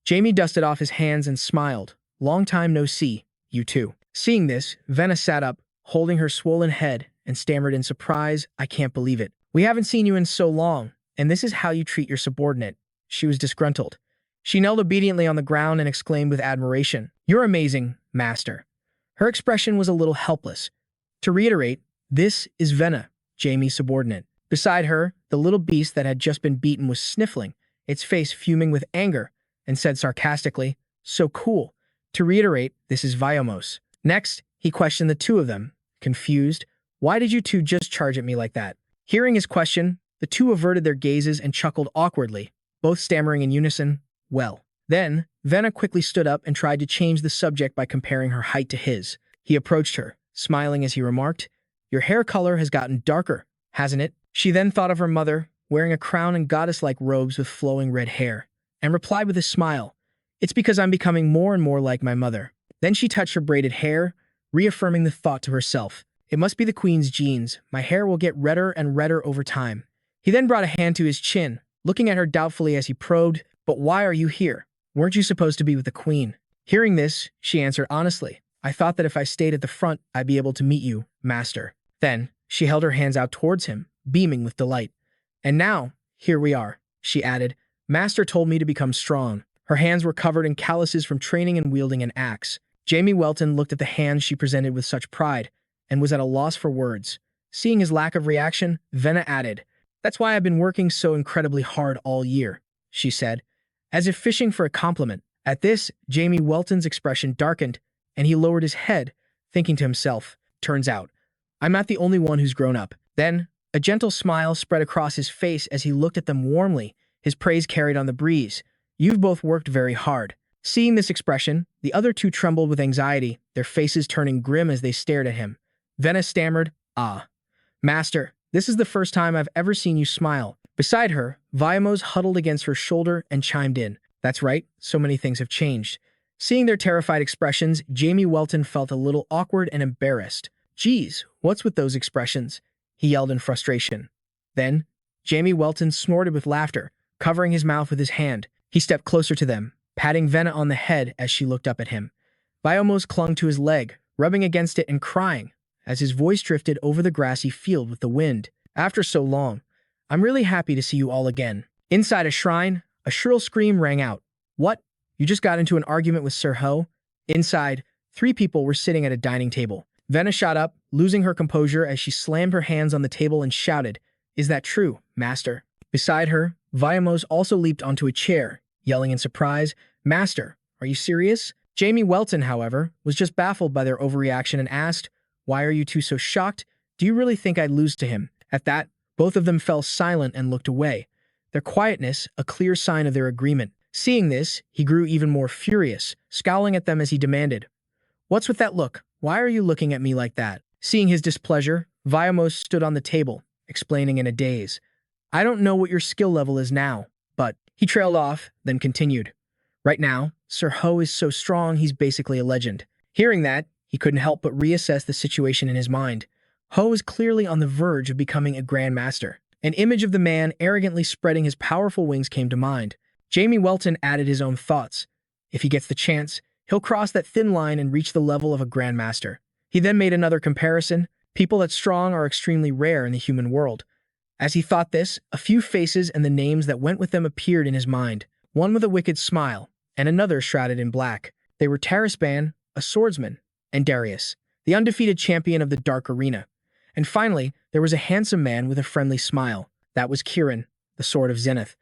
Jamie dusted off his hands and smiled. Long time no see, you too. Seeing this, Venna sat up, holding her swollen head, and stammered in surprise, I can't believe it. We haven't seen you in so long, and this is how you treat your subordinate. She was disgruntled. She knelt obediently on the ground and exclaimed with admiration, You're amazing, Master. Her expression was a little helpless. To reiterate, this is Venna, Jamie's subordinate. Beside her, the little beast that had just been beaten was sniffling, its face fuming with anger, and said sarcastically, So cool. To reiterate, this is Viomos. Next, he questioned the two of them, confused. Why did you two just charge at me like that? Hearing his question, the two averted their gazes and chuckled awkwardly, both stammering in unison, Well. Then, Venna quickly stood up and tried to change the subject by comparing her height to his. He approached her, smiling as he remarked, Your hair color has gotten darker, hasn't it? She then thought of her mother, wearing a crown and goddess-like robes with flowing red hair, and replied with a smile, It's because I'm becoming more and more like my mother. Then she touched her braided hair, reaffirming the thought to herself, It must be the queen's genes. My hair will get redder and redder over time. He then brought a hand to his chin, looking at her doubtfully as he probed, But why are you here? Weren't you supposed to be with the queen? Hearing this, she answered honestly, I thought that if I stayed at the front, I'd be able to meet you, Master. Then, she held her hands out towards him, beaming with delight. And now, here we are, she added. Master told me to become strong. Her hands were covered in calluses from training and wielding an axe. Jamie Welton looked at the hands she presented with such pride, and was at a loss for words. Seeing his lack of reaction, Venna added, That's why I've been working so incredibly hard all year, she said, as if fishing for a compliment. At this, Jamie Welton's expression darkened, and he lowered his head, thinking to himself, Turns out, I'm not the only one who's grown up. Then, a gentle smile spread across his face as he looked at them warmly, his praise carried on the breeze. You've both worked very hard. Seeing this expression, the other two trembled with anxiety, their faces turning grim as they stared at him. Venna stammered, Master, this is the first time I've ever seen you smile. Beside her, Viomos huddled against her shoulder and chimed in. That's right, so many things have changed. Seeing their terrified expressions, Jamie Welton felt a little awkward and embarrassed. "Geez, what's with those expressions?" he yelled in frustration. Then, Jamie Welton snorted with laughter, covering his mouth with his hand. He stepped closer to them, patting Venna on the head as she looked up at him. Biomos clung to his leg, rubbing against it and crying, as his voice drifted over the grassy field with the wind. "After so long, I'm really happy to see you all again." Inside a shrine, a shrill scream rang out. "What? You just got into an argument with Sir Ho?" Inside, 3 people were sitting at a dining table. Venna shot up, losing her composure as she slammed her hands on the table and shouted, "Is that true, Master?" Beside her, Viamos also leaped onto a chair, yelling in surprise, "Master, are you serious?" Jamie Welton, however, was just baffled by their overreaction and asked, "Why are you two so shocked? Do you really think I'd lose to him?" At that, both of them fell silent and looked away, their quietness a clear sign of their agreement. Seeing this, he grew even more furious, scowling at them as he demanded, "What's with that look? Why are you looking at me like that?" Seeing his displeasure, Viamos stood on the table, explaining in a daze, "I don't know what your skill level is now, but..." He trailed off, then continued, "Right now, Sir Ho is so strong he's basically a legend." Hearing that, he couldn't help but reassess the situation in his mind. Ho is clearly on the verge of becoming a Grand Master. An image of the man arrogantly spreading his powerful wings came to mind. Jamie Welton added his own thoughts. If he gets the chance, he'll cross that thin line and reach the level of a Grand Master. He then made another comparison. People that strong are extremely rare in the human world. As he thought this, a few faces and the names that went with them appeared in his mind, one with a wicked smile, and another shrouded in black. They were Tarisban, a swordsman, and Darius, the undefeated champion of the Dark Arena. And finally, there was a handsome man with a friendly smile. That was Kiran, the Sword of Zenith.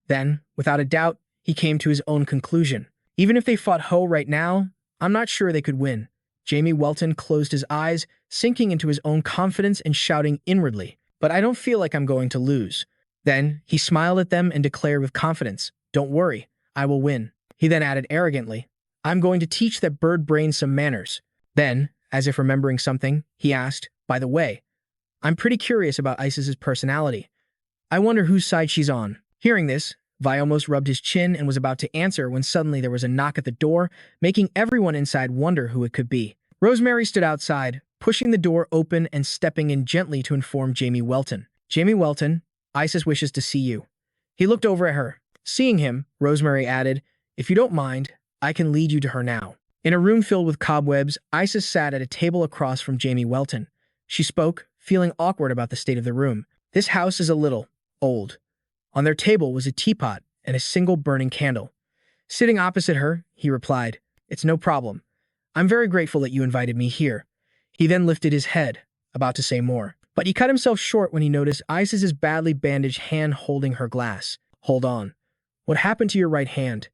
Then, without a doubt, he came to his own conclusion. Even if they fought Ho right now, I'm not sure they could win. Jamie Welton closed his eyes, sinking into his own confidence and shouting inwardly, "But I don't feel like I'm going to lose." Then, he smiled at them and declared with confidence, "Don't worry, I will win." He then added arrogantly, "I'm going to teach that bird brain some manners." Then, as if remembering something, he asked, "By the way, I'm pretty curious about Isis's personality. I wonder whose side she's on." Hearing this, Vi almost rubbed his chin and was about to answer when suddenly there was a knock at the door, making everyone inside wonder who it could be. Rosemary stood outside, pushing the door open and stepping in gently to inform Jamie Welton. "Jamie Welton, Isis wishes to see you." He looked over at her. Seeing him, Rosemary added, "If you don't mind, I can lead you to her now." In a room filled with cobwebs, Isis sat at a table across from Jamie Welton. She spoke, feeling awkward about the state of the room. "This house is a little old." On their table was a teapot and a single burning candle. Sitting opposite her, he replied, "It's no problem. I'm very grateful that you invited me here." He then lifted his head, about to say more. But he cut himself short when he noticed Isis's badly bandaged hand holding her glass. "Hold on. What happened to your right hand?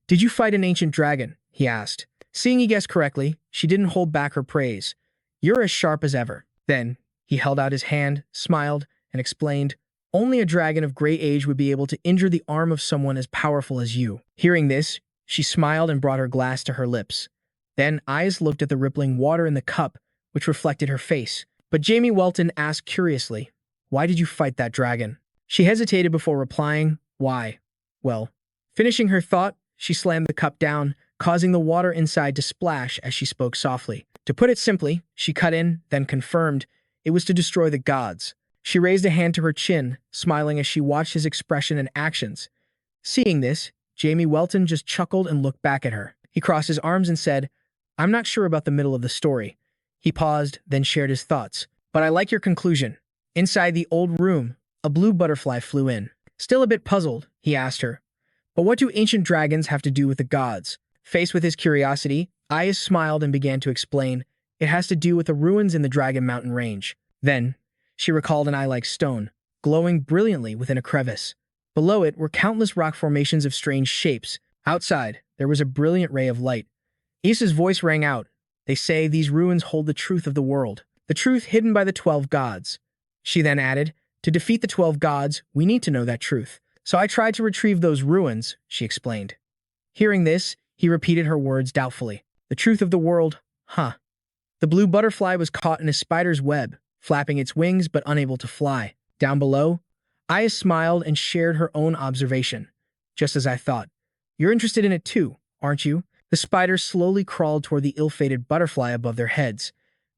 Did you fight an ancient dragon?" he asked. Seeing he guessed correctly, she didn't hold back her praise. "You're as sharp as ever." Then, he held out his hand, smiled, and explained, "Only a dragon of great age would be able to injure the arm of someone as powerful as you." Hearing this, she smiled and brought her glass to her lips. Then eyes looked at the rippling water in the cup, which reflected her face. But Jamie Welton asked curiously, "Why did you fight that dragon?" She hesitated before replying, "Why? Well." Finishing her thought, she slammed the cup down, causing the water inside to splash as she spoke softly. To put it simply, she cut in, then confirmed, it was to destroy the gods. She raised a hand to her chin, smiling as she watched his expression and actions. Seeing this, Jamie Welton just chuckled and looked back at her. He crossed his arms and said, "I'm not sure about the middle of the story." He paused, then shared his thoughts. "But I like your conclusion." Inside the old room, a blue butterfly flew in. Still a bit puzzled, he asked her, "But what do ancient dragons have to do with the gods?" Faced with his curiosity, Isis smiled and began to explain, "It has to do with the ruins in the Dragon Mountain range." Then, she recalled an eye-like stone, glowing brilliantly within a crevice. Below it were countless rock formations of strange shapes. Outside, there was a brilliant ray of light. Issa's voice rang out. "They say these ruins hold the truth of the world, the truth hidden by the 12 gods." She then added, "To defeat the 12 gods, we need to know that truth. So I tried to retrieve those ruins," she explained. Hearing this, he repeated her words doubtfully. "The truth of the world, huh?" The blue butterfly was caught in a spider's web, flapping its wings but unable to fly. Down below, Aya smiled and shared her own observation. "Just as I thought. You're interested in it too, aren't you?" The spiders slowly crawled toward the ill-fated butterfly above their heads.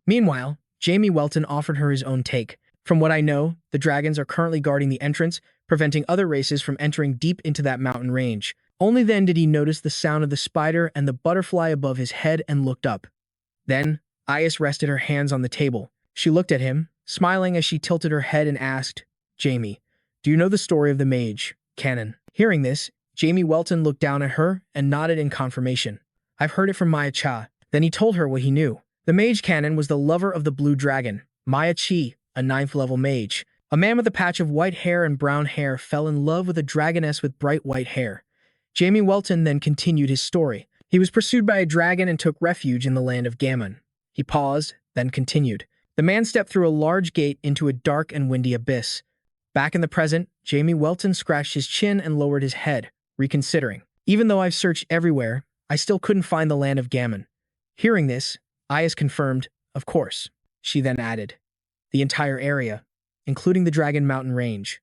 Meanwhile, Jamie Welton offered her his own take. From what I know, the dragons are currently guarding the entrance, preventing other races from entering deep into that mountain range. Only then did he notice the sound of the spider and the butterfly above his head and looked up. Then, Ias rested her hands on the table. She looked at him, smiling as she tilted her head and asked, "Jamie, do you know the story of the mage, Canon?" Hearing this, Jamie Welton looked down at her and nodded in confirmation. "I've heard it from Maya Cha." Then he told her what he knew. The mage Canon was the lover of the blue dragon. Maya Chi, a 9th-level mage. A man with a patch of white hair and brown hair fell in love with a dragoness with bright white hair. Jamie Welton then continued his story. He was pursued by a dragon and took refuge in the land of Gammon. He paused, then continued. The man stepped through a large gate into a dark and windy abyss. Back in the present, Jamie Welton scratched his chin and lowered his head, reconsidering. "Even though I've searched everywhere, I still couldn't find the land of Gammon." Hearing this, Ias confirmed, "Of course." She then added, "The entire area, including the Dragon Mountain Range.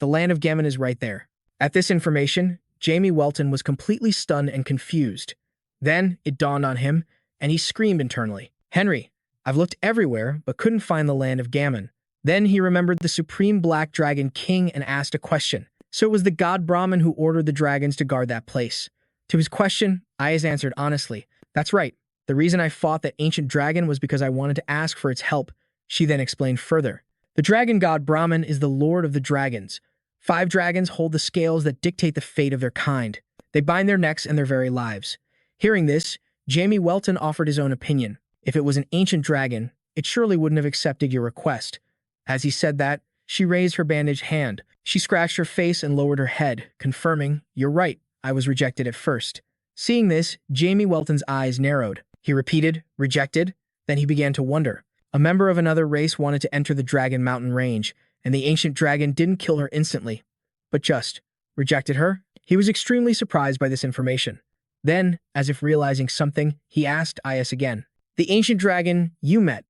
The land of Gammon is right there." At this information, Jamie Welton was completely stunned and confused. Then it dawned on him, and he screamed internally, "Henry, I've looked everywhere, but couldn't find the land of Gammon." Then he remembered the Supreme Black Dragon King and asked a question. So it was the god Brahmin who ordered the dragons to guard that place. To his question, Ias answered honestly, "That's right. The reason I fought that ancient dragon was because I wanted to ask for its help." She then explained further. The dragon god Brahmin is the lord of the dragons. 5 dragons hold the scales that dictate the fate of their kind. They bind their necks and their very lives. Hearing this, Jamie Welton offered his own opinion. If it was an ancient dragon, it surely wouldn't have accepted your request. As he said that, she raised her bandaged hand. She scratched her face and lowered her head, confirming, "You're right, I was rejected at first." Seeing this, Jamie Welton's eyes narrowed. He repeated, "Rejected?" Then he began to wonder. A member of another race wanted to enter the Dragon Mountain Range, and the ancient dragon didn't kill her instantly, but just rejected her? He was extremely surprised by this information. Then, as if realizing something, he asked Ias again, "The ancient dragon you met,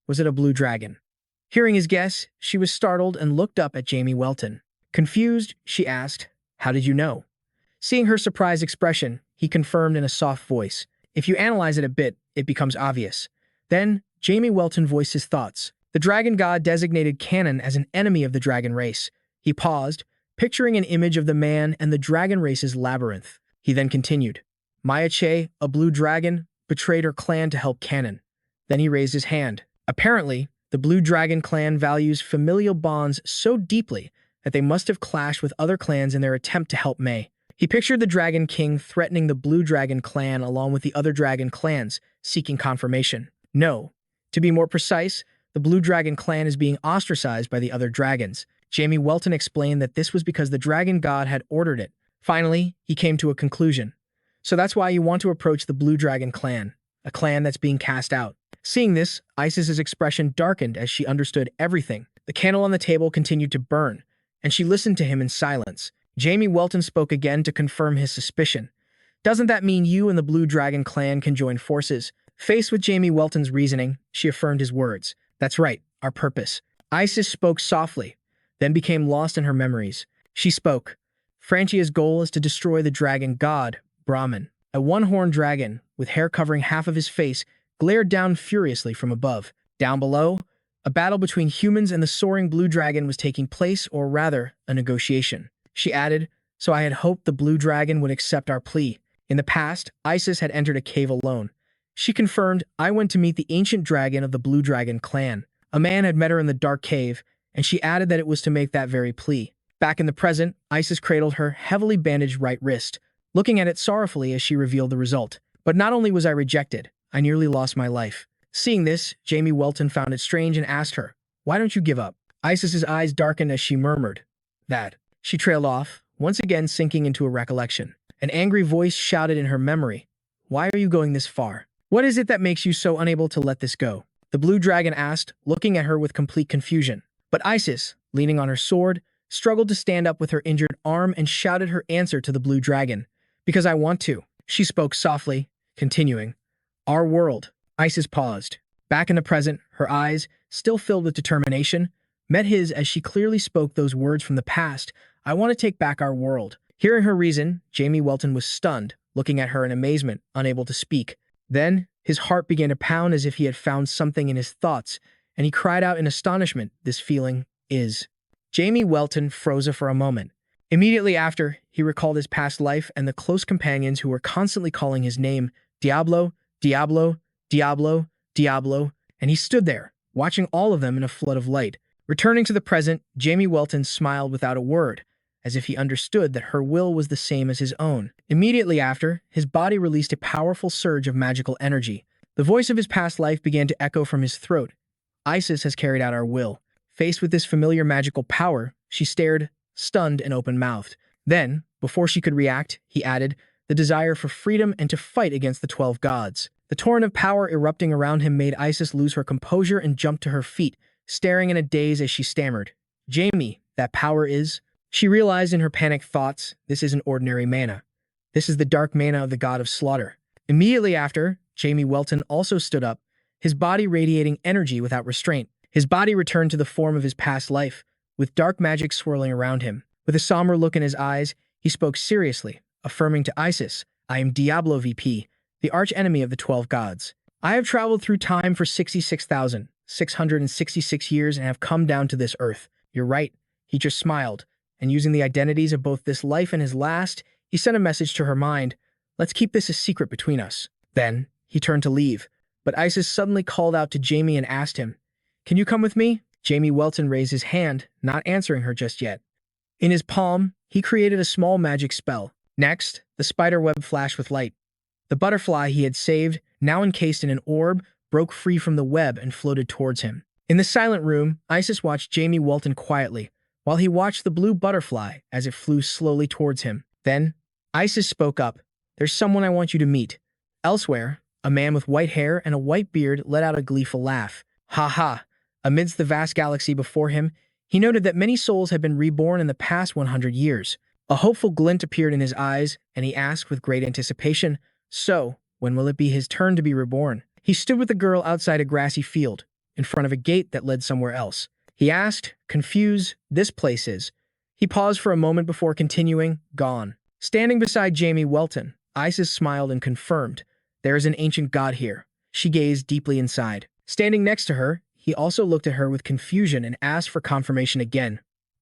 was it a blue dragon?" Hearing his guess, she was startled and looked up at Jamie Welton. Confused, she asked, "How did you know?" Seeing her surprised expression, he confirmed in a soft voice, "If you analyze it a bit, it becomes obvious." Then, Jamie Welton voiced his thoughts. The dragon god designated Canon as an enemy of the dragon race. He paused, picturing an image of the man and the dragon race's labyrinth. He then continued. Maya Che, a blue dragon, betrayed her clan to help Canon. Then he raised his hand. Apparently, the Blue Dragon clan values familial bonds so deeply that they must have clashed with other clans in their attempt to help May. He pictured the Dragon King threatening the Blue Dragon clan along with the other dragon clans, seeking confirmation. No. To be more precise, the Blue Dragon clan is being ostracized by the other dragons. Jamie Welton explained that this was because the dragon god had ordered it. Finally, he came to a conclusion. So that's why you want to approach the Blue Dragon clan, a clan that's being cast out. Seeing this, Isis's expression darkened as she understood everything. The candle on the table continued to burn, and she listened to him in silence. Jamie Welton spoke again to confirm his suspicion. Doesn't that mean you and the Blue Dragon clan can join forces? Faced with Jamie Welton's reasoning, she affirmed his words. That's right, our purpose. Isis spoke softly, then became lost in her memories. She spoke. Francia's goal is to destroy the dragon god, Brahmin. A one-horned dragon, with hair covering half of his face, glared down furiously from above. Down below, a battle between humans and the soaring blue dragon was taking place, or rather, a negotiation. She added, so I had hoped the blue dragon would accept our plea. In the past, Isis had entered a cave alone. She confirmed, I went to meet the ancient dragon of the Blue Dragon clan. A man had met her in the dark cave, and she added that it was to make that very plea. Back in the present, Isis cradled her heavily bandaged right wrist, looking at it sorrowfully as she revealed the result. But not only was I rejected, I nearly lost my life. Seeing this, Jamie Welton found it strange and asked her, why don't you give up? Isis's eyes darkened as she murmured, that. She trailed off, once again sinking into a recollection. An angry voice shouted in her memory, why are you going this far? What is it that makes you so unable to let this go? The blue dragon asked, looking at her with complete confusion. But Isis, leaning on her sword, struggled to stand up with her injured arm and shouted her answer to the blue dragon. Because I want to. She spoke softly, continuing. Our world. Isis paused. Back in the present, her eyes, still filled with determination, met his as she clearly spoke those words from the past. I want to take back our world. Hearing her reason, Jamie Welton was stunned, looking at her in amazement, unable to speak. Then, his heart began to pound as if he had found something in his thoughts, and he cried out in astonishment, "This feeling is..." Jamie Welton froze for a moment. Immediately after, he recalled his past life and the close companions who were constantly calling his name, Diablo, Diablo, Diablo, Diablo, and he stood there, watching all of them in a flood of light. Returning to the present, Jamie Welton smiled without a word, as if he understood that her will was the same as his own. Immediately after, his body released a powerful surge of magical energy. The voice of his past life began to echo from his throat. Isis has carried out our will. Faced with this familiar magical power, she stared, stunned and open-mouthed. Then, before she could react, he added, the desire for freedom and to fight against the 12 gods. The torrent of power erupting around him made Isis lose her composure and jump to her feet, staring in a daze as she stammered. Jamie, that power is... She realized in her panicked thoughts, this isn't ordinary mana. This is the dark mana of the god of slaughter. Immediately after, Jamie Welton also stood up, his body radiating energy without restraint. His body returned to the form of his past life, with dark magic swirling around him. With a somber look in his eyes, he spoke seriously, affirming to Isis, I am Diablo VP, the archenemy of the 12 gods. I have traveled through time for 66,666 years and have come down to this earth. You're right. He just smiled, and using the identities of both this life and his last, he sent a message to her mind. Let's keep this a secret between us. Then, he turned to leave, but Isis suddenly called out to Jamie and asked him, Can you come with me? Jamie Welton raised his hand, not answering her just yet. In his palm, he created a small magic spell. Next, the spider web flashed with light. The butterfly he had saved, now encased in an orb, broke free from the web and floated towards him. In the silent room, Isis watched Jamie Welton quietly, while he watched the blue butterfly as it flew slowly towards him. Then, Isis spoke up. There's someone I want you to meet. Elsewhere, a man with white hair and a white beard let out a gleeful laugh. Ha ha! Amidst the vast galaxy before him, he noted that many souls had been reborn in the past 100 years. A hopeful glint appeared in his eyes, and he asked with great anticipation, So, when will it be his turn to be reborn? He stood with the girl outside a grassy field, in front of a gate that led somewhere else. He asked, confused, this place is. He paused for a moment before continuing, gone. Standing beside Jamie Welton, Isis smiled and confirmed, there is an ancient god here. She gazed deeply inside. Standing next to her, he also looked at her with confusion and asked for confirmation again.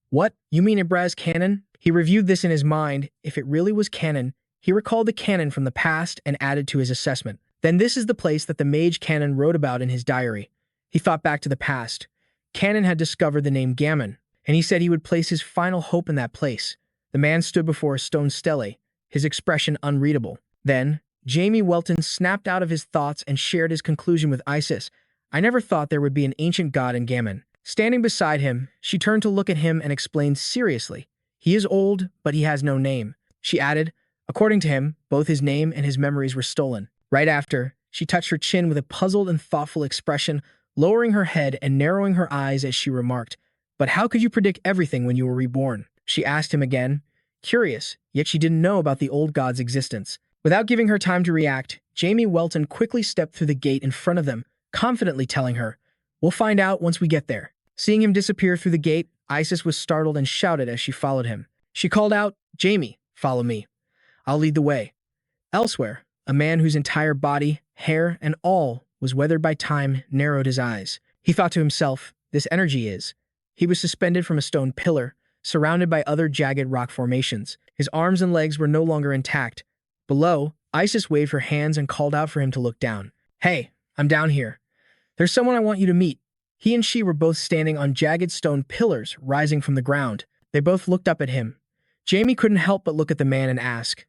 What? You mean Ibra's canon? He reviewed this in his mind. If it really was canon, he recalled the canon from the past and added to his assessment. Then this is the place that the Mage canon wrote about in his diary. He thought back to the past. Canon had discovered the name Gammon, and he said he would place his final hope in that place. The man stood before a stone stele, his expression unreadable. Then, Jamie Welton snapped out of his thoughts and shared his conclusion with Isis. I never thought there would be an ancient god in Gammon. Standing beside him, she turned to look at him and explained seriously. He is old, but he has no name. She added, according to him, both his name and his memories were stolen. Right after, she touched her chin with a puzzled and thoughtful expression, lowering her head and narrowing her eyes as she remarked, But how could you predict everything when you were reborn? She asked him again, curious, yet she didn't know about the old god's existence. Without giving her time to react, Jamie Welton quickly stepped through the gate in front of them, confidently telling her, We'll find out once we get there. Seeing him disappear through the gate, Isis was startled and shouted as she followed him. She called out, Jamie, follow me. I'll lead the way. Elsewhere, a man whose entire body, hair, and all was weathered by time narrowed his eyes. He thought to himself, this energy is. He was suspended from a stone pillar, surrounded by other jagged rock formations. His arms and legs were no longer intact. Below, Isis waved her hands and called out for him to look down. Hey, I'm down here. There's someone I want you to meet. He and she were both standing on jagged stone pillars rising from the ground. They both looked up at him. Jamie couldn't help but look at the man and ask,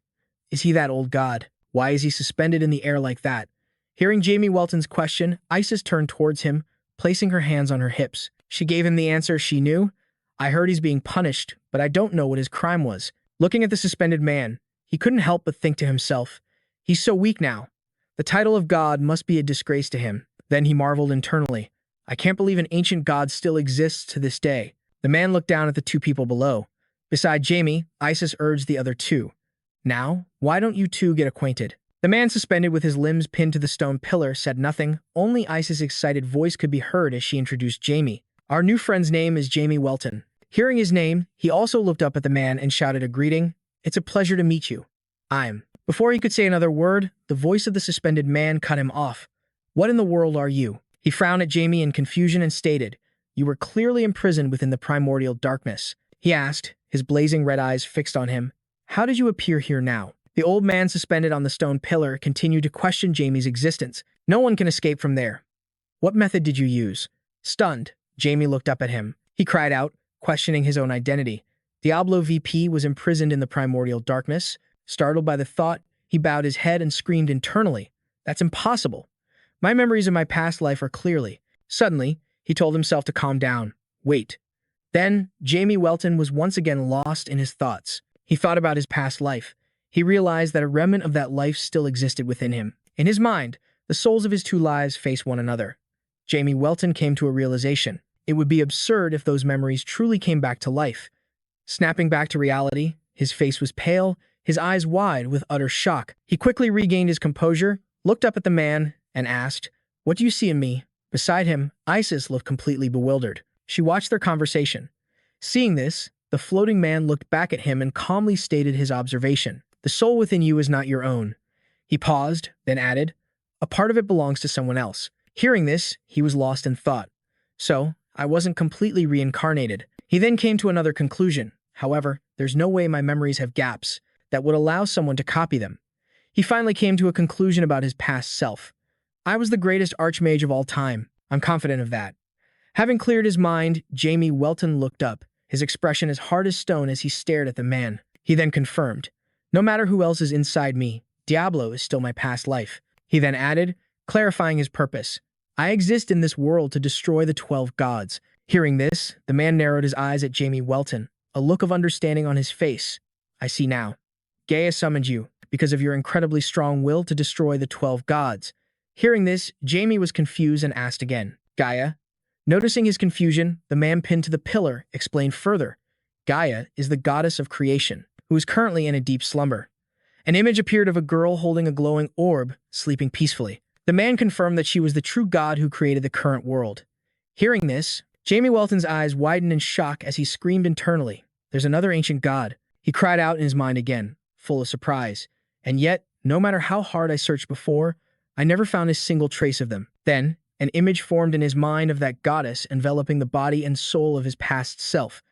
Is he that old god? Why is he suspended in the air like that? Hearing Jamie Welton's question, Isis turned towards him, placing her hands on her hips. She gave him the answer she knew. I heard he's being punished, but I don't know what his crime was. Looking at the suspended man, he couldn't help but think to himself, he's so weak now. The title of god must be a disgrace to him. Then he marveled internally. I can't believe an ancient god still exists to this day. The man looked down at the two people below. Beside Jamie, Isis urged the other two. Now, why don't you two get acquainted? The man suspended with his limbs pinned to the stone pillar said nothing. Only Isis' excited voice could be heard as she introduced Jamie. Our new friend's name is Jamie Welton. Hearing his name, he also looked up at the man and shouted a greeting. It's a pleasure to meet you. I'm. Before he could say another word, the voice of the suspended man cut him off. What in the world are you? He frowned at Jamie in confusion and stated, You were clearly imprisoned within the primordial darkness. He asked, his blazing red eyes fixed on him. How did you appear here now? The old man suspended on the stone pillar continued to question Jamie's existence. No one can escape from there. What method did you use? Stunned, Jamie looked up at him. He cried out, questioning his own identity. Diablo VP was imprisoned in the primordial darkness. Startled by the thought, he bowed his head and screamed internally. That's impossible. My memories of my past life are clearly. Suddenly, he told himself to calm down. Wait. Then, Jamie Welton was once again lost in his thoughts. He thought about his past life. He realized that a remnant of that life still existed within him. In his mind, the souls of his two lives faced one another. Jamie Welton came to a realization. It would be absurd if those memories truly came back to life. Snapping back to reality, his face was pale, his eyes wide with utter shock. He quickly regained his composure, looked up at the man, and asked, What do you see in me? Beside him, Isis looked completely bewildered. She watched their conversation. Seeing this, the floating man looked back at him and calmly stated his observation. The soul within you is not your own. He paused, then added, A part of it belongs to someone else. Hearing this, he was lost in thought. So, I wasn't completely reincarnated. He then came to another conclusion. However, there's no way my memories have gaps that would allow someone to copy them. He finally came to a conclusion about his past self. I was the greatest archmage of all time. I'm confident of that. Having cleared his mind, Jamie Welton looked up, his expression as hard as stone as he stared at the man. He then confirmed, No matter who else is inside me, Diablo is still my past life. He then added, clarifying his purpose, I exist in this world to destroy the 12 gods. Hearing this, the man narrowed his eyes at Jamie Welton, a look of understanding on his face. I see now. Gaia summoned you, because of your incredibly strong will to destroy the 12 gods. Hearing this, Jamie was confused and asked again, Gaia? Noticing his confusion, the man pinned to the pillar explained further. Gaia is the goddess of creation, who is currently in a deep slumber. An image appeared of a girl holding a glowing orb, sleeping peacefully. The man confirmed that she was the true god who created the current world. Hearing this, Jamie Welton's eyes widened in shock as he screamed internally, There's another ancient god. He cried out in his mind again, full of surprise. And yet, no matter how hard I searched before, I never found a single trace of them. Then, an image formed in his mind of that goddess enveloping the body and soul of his past self,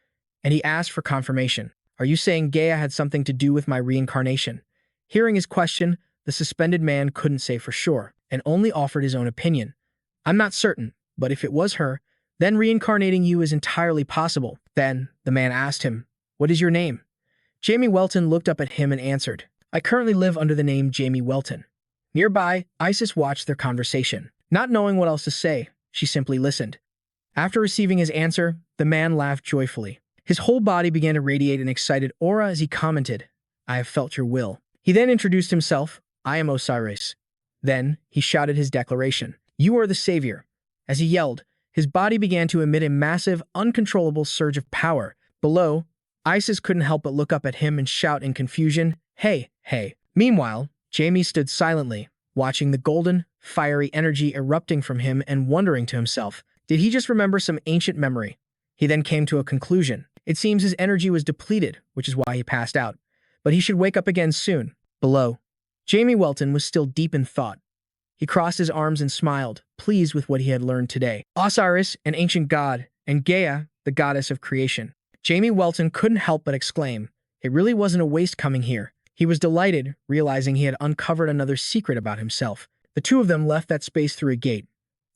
and he asked for confirmation. Are you saying Gaia had something to do with my reincarnation? Hearing his question, the suspended man couldn't say for sure, and only offered his own opinion. I'm not certain, but if it was her, then reincarnating you is entirely possible. Then, the man asked him, What is your name? Jamie Welton looked up at him and answered, I currently live under the name Jamie Welton. Nearby, Isis watched their conversation. Not knowing what else to say, she simply listened. After receiving his answer, the man laughed joyfully. His whole body began to radiate an excited aura as he commented, I have felt your will. He then introduced himself, I am Osiris. Then, he shouted his declaration, You are the savior. As he yelled, his body began to emit a massive, uncontrollable surge of power. Below, Isis couldn't help but look up at him and shout in confusion, Hey, hey. Meanwhile, Jamie stood silently, watching the golden, fiery energy erupting from him and wondering to himself, did he just remember some ancient memory? He then came to a conclusion. It seems his energy was depleted, which is why he passed out. But he should wake up again soon. Below, Jamie Welton was still deep in thought. He crossed his arms and smiled, pleased with what he had learned today. Osiris, an ancient god, and Gaia, the goddess of creation. Jamie Welton couldn't help but exclaim, It really wasn't a waste coming here. He was delighted, realizing he had uncovered another secret about himself. The two of them left that space through a gate.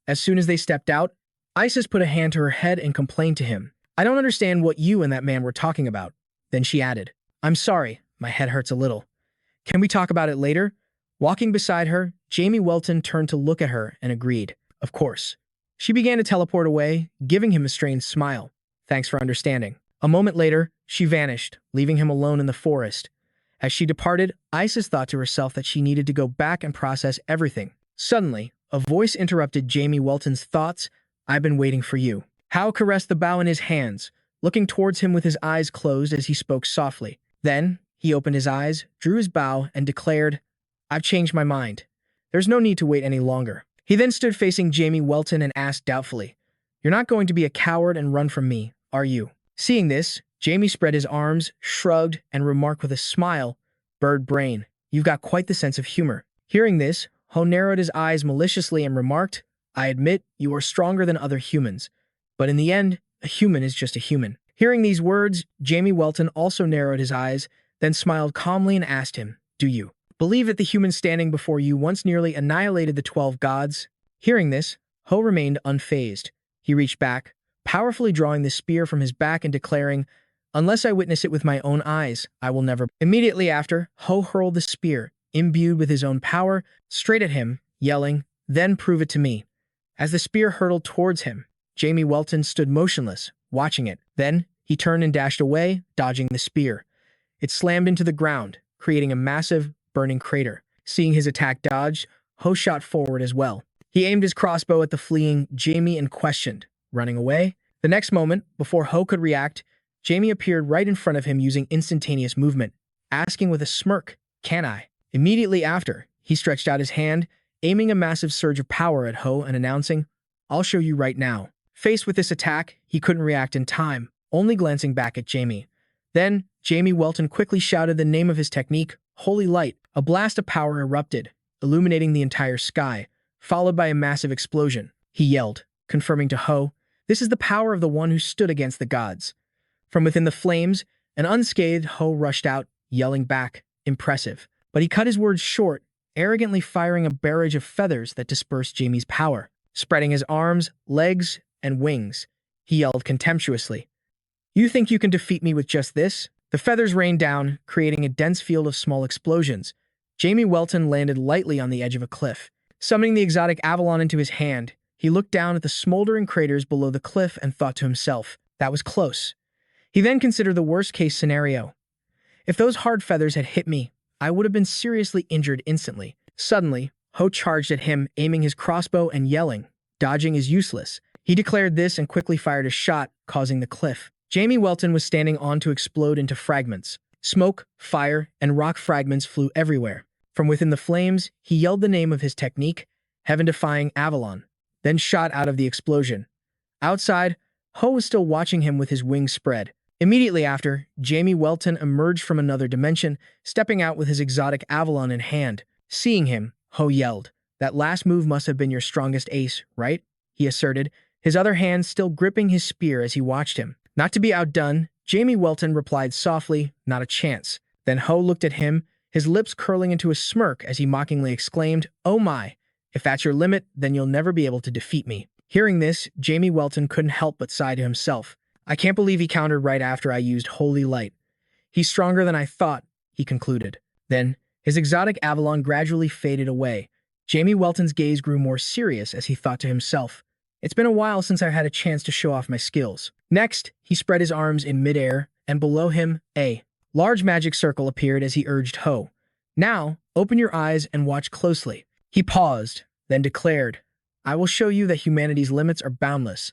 As soon as they stepped out, Isis put a hand to her head and complained to him. I don't understand what you and that man were talking about. Then she added, I'm sorry, my head hurts a little. Can we talk about it later? Walking beside her, Jamie Welton turned to look at her and agreed. Of course. She began to teleport away, giving him a strange smile. Thanks for understanding. A moment later, she vanished, leaving him alone in the forest. As she departed, Isis thought to herself that she needed to go back and process everything. Suddenly, a voice interrupted Jamie Welton's thoughts. I've been waiting for you. Hao caressed the bow in his hands, looking towards him with his eyes closed as he spoke softly. Then, he opened his eyes, drew his bow, and declared, I've changed my mind. There's no need to wait any longer. He then stood facing Jamie Welton and asked doubtfully, You're not going to be a coward and run from me, are you? Seeing this, Jamie spread his arms, shrugged, and remarked with a smile, Bird brain. you've got quite the sense of humor." Hearing this, Ho narrowed his eyes maliciously and remarked, "I admit you are stronger than other humans, but in the end, a human is just a human." Hearing these words, Jamie Welton also narrowed his eyes, then smiled calmly and asked him, "Do you believe that the human standing before you once nearly annihilated the 12 gods?" Hearing this, Ho remained unfazed. He reached back, powerfully drawing the spear from his back and declaring, "Unless I witness it with my own eyes, I will never." Immediately after, Ho hurled the spear, imbued with his own power, straight at him, yelling, "Then prove it to me." As the spear hurtled towards him, Jamie Welton stood motionless, watching it. Then, he turned and dashed away, dodging the spear. It slammed into the ground, creating a massive, burning crater. Seeing his attack dodged, Ho shot forward as well. He aimed his crossbow at the fleeing Jamie and questioned, running away? The next moment, before Ho could react, Jamie appeared right in front of him using instantaneous movement, asking with a smirk, "Can I?" Immediately after, he stretched out his hand, aiming a massive surge of power at Ho and announcing, "I'll show you right now." Faced with this attack, he couldn't react in time, only glancing back at Jamie. Then, Jamie Welton quickly shouted the name of his technique, "Holy Light." A blast of power erupted, illuminating the entire sky, followed by a massive explosion. He yelled, confirming to Ho, "This is the power of the one who stood against the gods." From within the flames, an unscathed Ho rushed out, yelling back, "Impressive." But he cut his words short, arrogantly firing a barrage of feathers that dispersed Jamie's power. Spreading his arms, legs, and wings, he yelled contemptuously, "You think you can defeat me with just this?" The feathers rained down, creating a dense field of small explosions. Jamie Welton landed lightly on the edge of a cliff. Summoning the exotic Avalon into his hand, he looked down at the smoldering craters below the cliff and thought to himself, "That was close." He then considered the worst-case scenario. If those hard feathers had hit me, I would have been seriously injured instantly. Suddenly, Ho charged at him, aiming his crossbow and yelling, "Dodging is useless." He declared this and quickly fired a shot, causing the cliff Jamie Welton was standing on to explode into fragments. Smoke, fire, and rock fragments flew everywhere. From within the flames, he yelled the name of his technique, heaven-defying Avalon, then shot out of the explosion. Outside, Ho was still watching him with his wings spread. Immediately after, Jamie Welton emerged from another dimension, stepping out with his exotic Avalon in hand. Seeing him, Ho yelled, "That last move must have been your strongest ace, right?" he asserted, his other hand still gripping his spear as he watched him. Not to be outdone, Jamie Welton replied softly, "Not a chance." Then Ho looked at him, his lips curling into a smirk as he mockingly exclaimed, "Oh my, if that's your limit, then you'll never be able to defeat me." Hearing this, Jamie Welton couldn't help but sigh to himself. "I can't believe he countered right after I used Holy Light. He's stronger than I thought," he concluded. Then, his exotic Avalon gradually faded away. Jamie Welton's gaze grew more serious as he thought to himself, "It's been a while since I had a chance to show off my skills." Next, he spread his arms in midair, and below him, a large magic circle appeared as he urged Ho, "Now, open your eyes and watch closely." He paused, then declared, "I will show you that humanity's limits are boundless."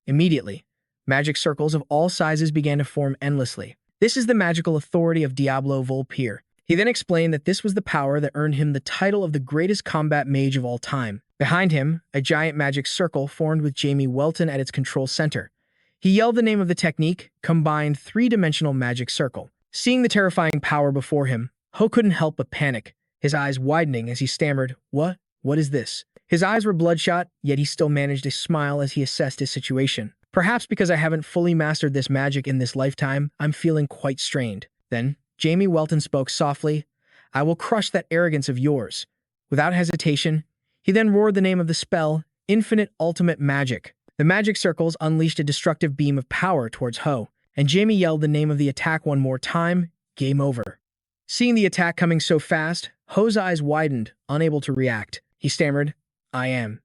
Immediately, magic circles of all sizes began to form endlessly. "This is the magical authority of Diablo Volpia." He then explained that this was the power that earned him the title of the greatest combat mage of all time. Behind him, a giant magic circle formed with Jamie Welton at its control center. He yelled the name of the technique, combined three-dimensional magic circle. Seeing the terrifying power before him, Ho couldn't help but panic, his eyes widening as he stammered, "What? What is this?" His eyes were bloodshot, yet he still managed a smile as he assessed his situation. "Perhaps because I haven't fully mastered this magic in this lifetime, I'm feeling quite strained." Then, Jamie Welton spoke softly, "I will crush that arrogance of yours." Without hesitation, he then roared the name of the spell, Infinite Ultimate Magic. The magic circles unleashed a destructive beam of power towards Ho, and Jamie yelled the name of the attack one more time, "Game over." Seeing the attack coming so fast, Ho's eyes widened, unable to react. He stammered, "I am."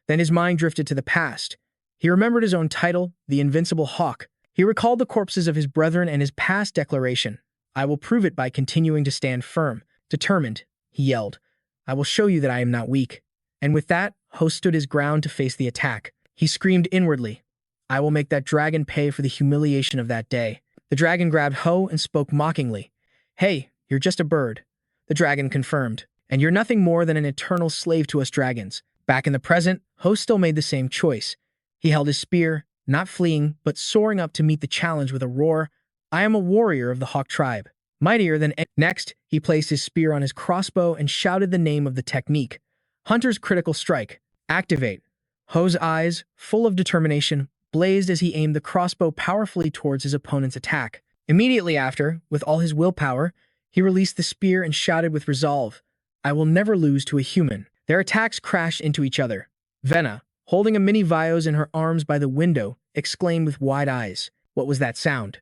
Then his mind drifted to the past. He remembered his own title, the Invincible Hawk. He recalled the corpses of his brethren and his past declaration. "I will prove it by continuing to stand firm." Determined, he yelled, "I will show you that I am not weak." And with that, Ho stood his ground to face the attack. He screamed inwardly, "I will make that dragon pay for the humiliation of that day." The dragon grabbed Ho and spoke mockingly. "Hey, you're just a bird," the dragon confirmed, "and you're nothing more than an eternal slave to us dragons." Back in the present, Ho still made the same choice. He held his spear, not fleeing, but soaring up to meet the challenge with a roar, "I am a warrior of the Hawk tribe. mightier than any. Next, he placed his spear on his crossbow and shouted the name of the technique. Hunter's critical strike. Activate. Ho's eyes, full of determination, blazed as he aimed the crossbow powerfully towards his opponent's attack. Immediately after, with all his willpower, he released the spear and shouted with resolve, "I will never lose to a human." Their attacks crashed into each other. Venna, holding a mini Vios in her arms by the window, exclaimed with wide eyes, "What was that sound?"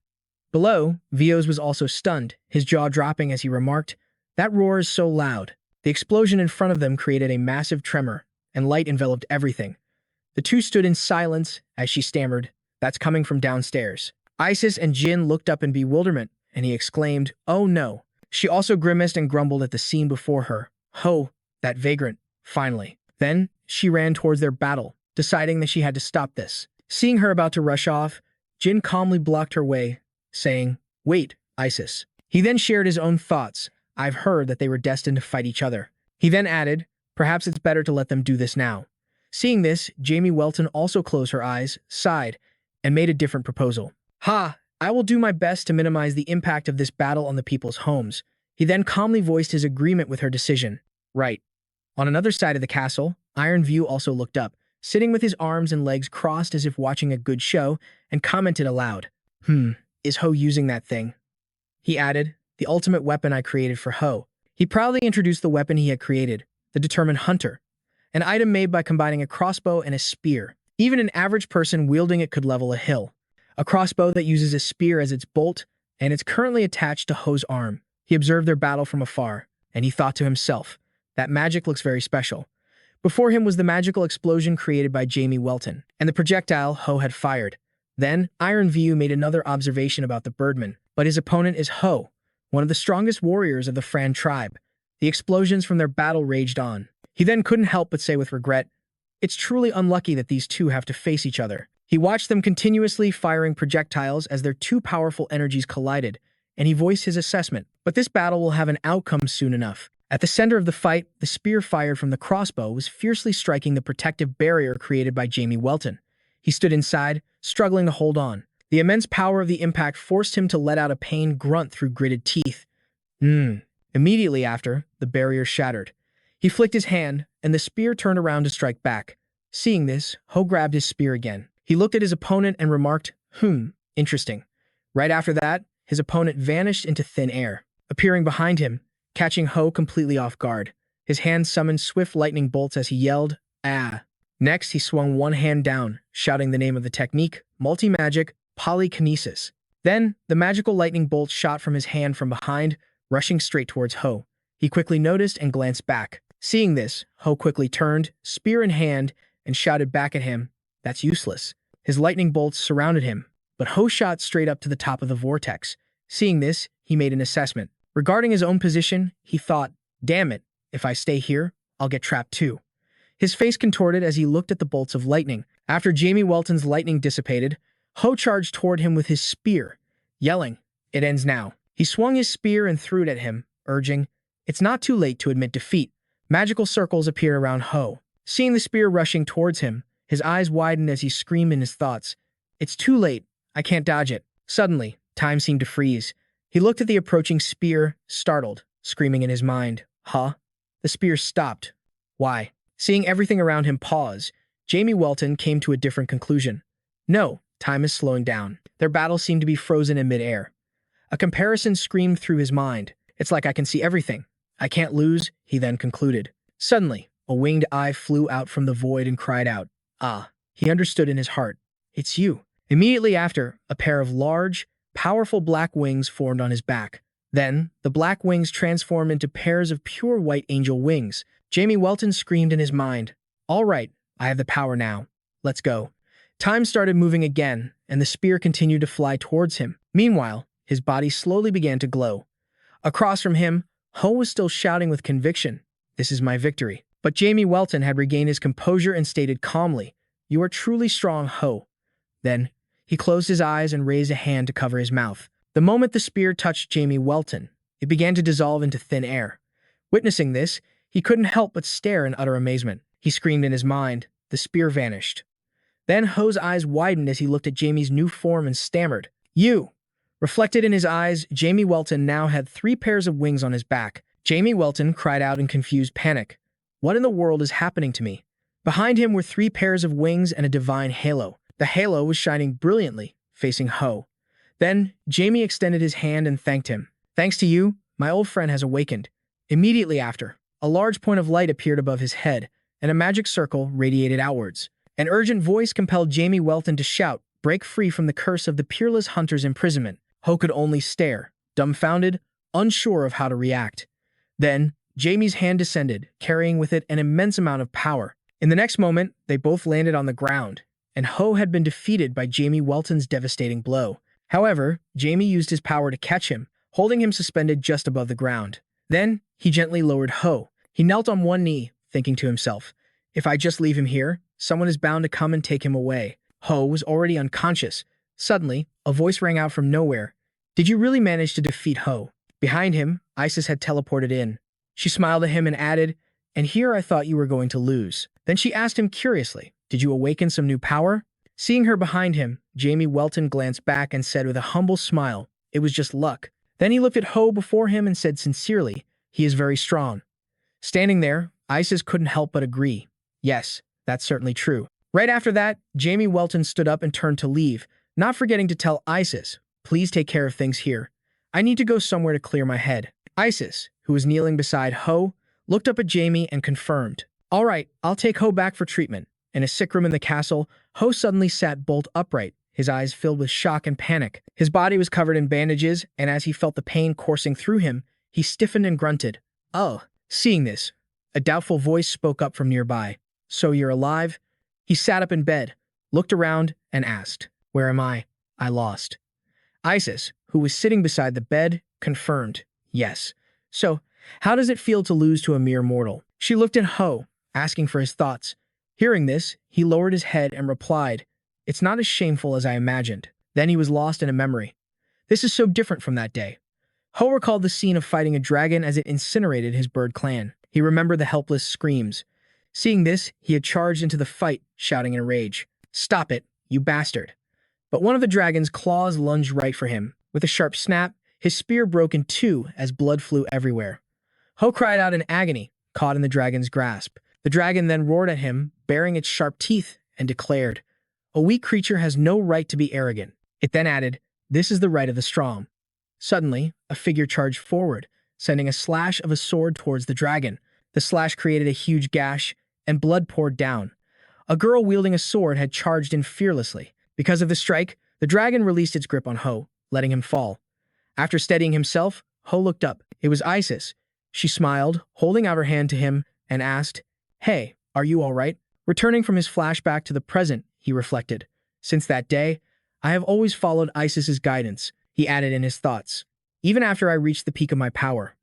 Below, Vios was also stunned, his jaw dropping as he remarked, "That roar is so loud." The explosion in front of them created a massive tremor, and light enveloped everything. The two stood in silence as she stammered, "That's coming from downstairs." Isis and Jin looked up in bewilderment, and he exclaimed, "Oh no." She also grimaced and grumbled at the scene before her. Ho, that vagrant, finally. Then, she ran towards their battle, deciding that she had to stop this. Seeing her about to rush off, Jin calmly blocked her way, saying, "Wait, Isis." He then shared his own thoughts. "I've heard that they were destined to fight each other." He then added, "Perhaps it's better to let them do this now." Seeing this, Jamie Welton also closed her eyes, sighed, and made a different proposal. "Ha! I will do my best to minimize the impact of this battle on the people's homes." He then calmly voiced his agreement with her decision. Right. On another side of the castle, Iron View also looked up, sitting with his arms and legs crossed as if watching a good show, and commented aloud, Is Ho using that thing?" He added, "The ultimate weapon I created for Ho." He proudly introduced the weapon he had created, the Determined Hunter, an item made by combining a crossbow and a spear. Even an average person wielding it could level a hill. A crossbow that uses a spear as its bolt, and it's currently attached to Ho's arm. He observed their battle from afar, and he thought to himself, "That magic looks very special." Before him was the magical explosion created by Jamie Welton, and the projectile Ho had fired. Then, Iron View made another observation about the birdman, but his opponent is Ho, one of the strongest warriors of the Fran tribe. The explosions from their battle raged on. He then couldn't help but say with regret, "It's truly unlucky that these two have to face each other." He watched them continuously firing projectiles as their two powerful energies collided, and he voiced his assessment. But this battle will have an outcome soon enough. At the center of the fight, the spear fired from the crossbow was fiercely striking the protective barrier created by Jamie Welton. He stood inside, struggling to hold on. The immense power of the impact forced him to let out a pained grunt through gritted teeth. Immediately after, the barrier shattered. He flicked his hand, and the spear turned around to strike back. Seeing this, Ho grabbed his spear again. He looked at his opponent and remarked, interesting. Right after that, his opponent vanished into thin air, appearing behind him, catching Ho completely off guard. His hand summoned swift lightning bolts as he yelled, "Ah!" Next, he swung one hand down, shouting the name of the technique, multi-magic, polykinesis. Then, the magical lightning bolt shot from his hand from behind, rushing straight towards Ho. He quickly noticed and glanced back. Seeing this, Ho quickly turned, spear in hand, and shouted back at him, "That's useless." His lightning bolts surrounded him, but Ho shot straight up to the top of the vortex. Seeing this, he made an assessment. Regarding his own position, he thought, "Damn it, if I stay here, I'll get trapped too." His face contorted as he looked at the bolts of lightning. After Jamie Welton's lightning dissipated, Ho charged toward him with his spear, yelling, "It ends now." He swung his spear and threw it at him, urging, "It's not too late to admit defeat." Magical circles appeared around Ho. Seeing the spear rushing towards him, his eyes widened as he screamed in his thoughts, "It's too late. I can't dodge it." Suddenly, time seemed to freeze. He looked at the approaching spear, startled, screaming in his mind, "Huh?" The spear stopped. Why? Seeing everything around him pause, Jamie Welton came to a different conclusion. No, time is slowing down. Their battle seemed to be frozen in midair. A comparison screamed through his mind. "It's like I can see everything. I can't lose," he then concluded. Suddenly, a winged eye flew out from the void and cried out, "Ah!" He understood in his heart. "It's you." Immediately after, a pair of large, powerful black wings formed on his back. Then, the black wings transformed into pairs of pure white angel wings. Jamie Welton screamed in his mind, "All right, I have the power now. Let's go." Time started moving again, and the spear continued to fly towards him. Meanwhile, his body slowly began to glow. Across from him, Ho was still shouting with conviction, "This is my victory." But Jamie Welton had regained his composure and stated calmly, "You are truly strong, Ho." Then, he closed his eyes and raised a hand to cover his mouth. The moment the spear touched Jamie Welton, it began to dissolve into thin air. Witnessing this, he couldn't help but stare in utter amazement. He screamed in his mind. The spear vanished. Then Ho's eyes widened as he looked at Jamie's new form and stammered, "You! Reflected in his eyes, Jamie Welton now had 3 pairs of wings on his back. Jamie Welton cried out in confused panic. What in the world is happening to me? Behind him were 3 pairs of wings and a divine halo. The halo was shining brilliantly, facing Ho. Then, Jamie extended his hand and thanked him. Thanks to you, my old friend has awakened. Immediately after, a large point of light appeared above his head, and a magic circle radiated outwards. An urgent voice compelled Jamie Welton to shout, break free from the curse of the peerless hunter's imprisonment. Ho could only stare, dumbfounded, unsure of how to react. Then, Jamie's hand descended, carrying with it an immense amount of power. In the next moment, they both landed on the ground, and Ho had been defeated by Jamie Welton's devastating blow. However, Jamie used his power to catch him, holding him suspended just above the ground. Then, he gently lowered Ho. He knelt on one knee, thinking to himself, if I just leave him here, someone is bound to come and take him away. Ho was already unconscious. Suddenly, a voice rang out from nowhere. Did you really manage to defeat Ho? Behind him, Isis had teleported in. She smiled at him and added, and here I thought you were going to lose. Then she asked him curiously, did you awaken some new power? Seeing her behind him, Jamie Welton glanced back and said with a humble smile, it was just luck. Then he looked at Ho before him and said sincerely, he is very strong. Standing there, Isis couldn't help but agree. Yes, that's certainly true. Right after that, Jamie Welton stood up and turned to leave, not forgetting to tell Isis, please take care of things here. I need to go somewhere to clear my head. Isis, who was kneeling beside Ho, looked up at Jamie and confirmed. All right, I'll take Ho back for treatment. In a sick room in the castle, Ho suddenly sat bolt upright, his eyes filled with shock and panic. His body was covered in bandages, and as he felt the pain coursing through him, he stiffened and grunted. Oh, seeing this, a doubtful voice spoke up from nearby. So you're alive? He sat up in bed, looked around, and asked, where am I? I lost. Isis, who was sitting beside the bed, confirmed, yes. So, how does it feel to lose to a mere mortal? She looked at Ho, asking for his thoughts. Hearing this, he lowered his head and replied, it's not as shameful as I imagined. Then he was lost in a memory. This is so different from that day. Ho recalled the scene of fighting a dragon as it incinerated his bird clan. He remembered the helpless screams. Seeing this, he had charged into the fight, shouting in a rage, stop it, you bastard. But one of the dragon's claws lunged right for him. With a sharp snap, his spear broke in 2 as blood flew everywhere. Ho cried out in agony, caught in the dragon's grasp. The dragon then roared at him, baring its sharp teeth, and declared, a weak creature has no right to be arrogant. It then added, this is the right of the strong. Suddenly, a figure charged forward, sending a slash of a sword towards the dragon. The slash created a huge gash, and blood poured down. A girl wielding a sword had charged in fearlessly. Because of the strike, the dragon released its grip on Ho, letting him fall. After steadying himself, Ho looked up. It was Isis. She smiled, holding out her hand to him, and asked, hey, are you all right? Returning from his flashback to the present, he reflected. Since that day, I have always followed Isis's guidance, he added in his thoughts, even after I reached the peak of my power.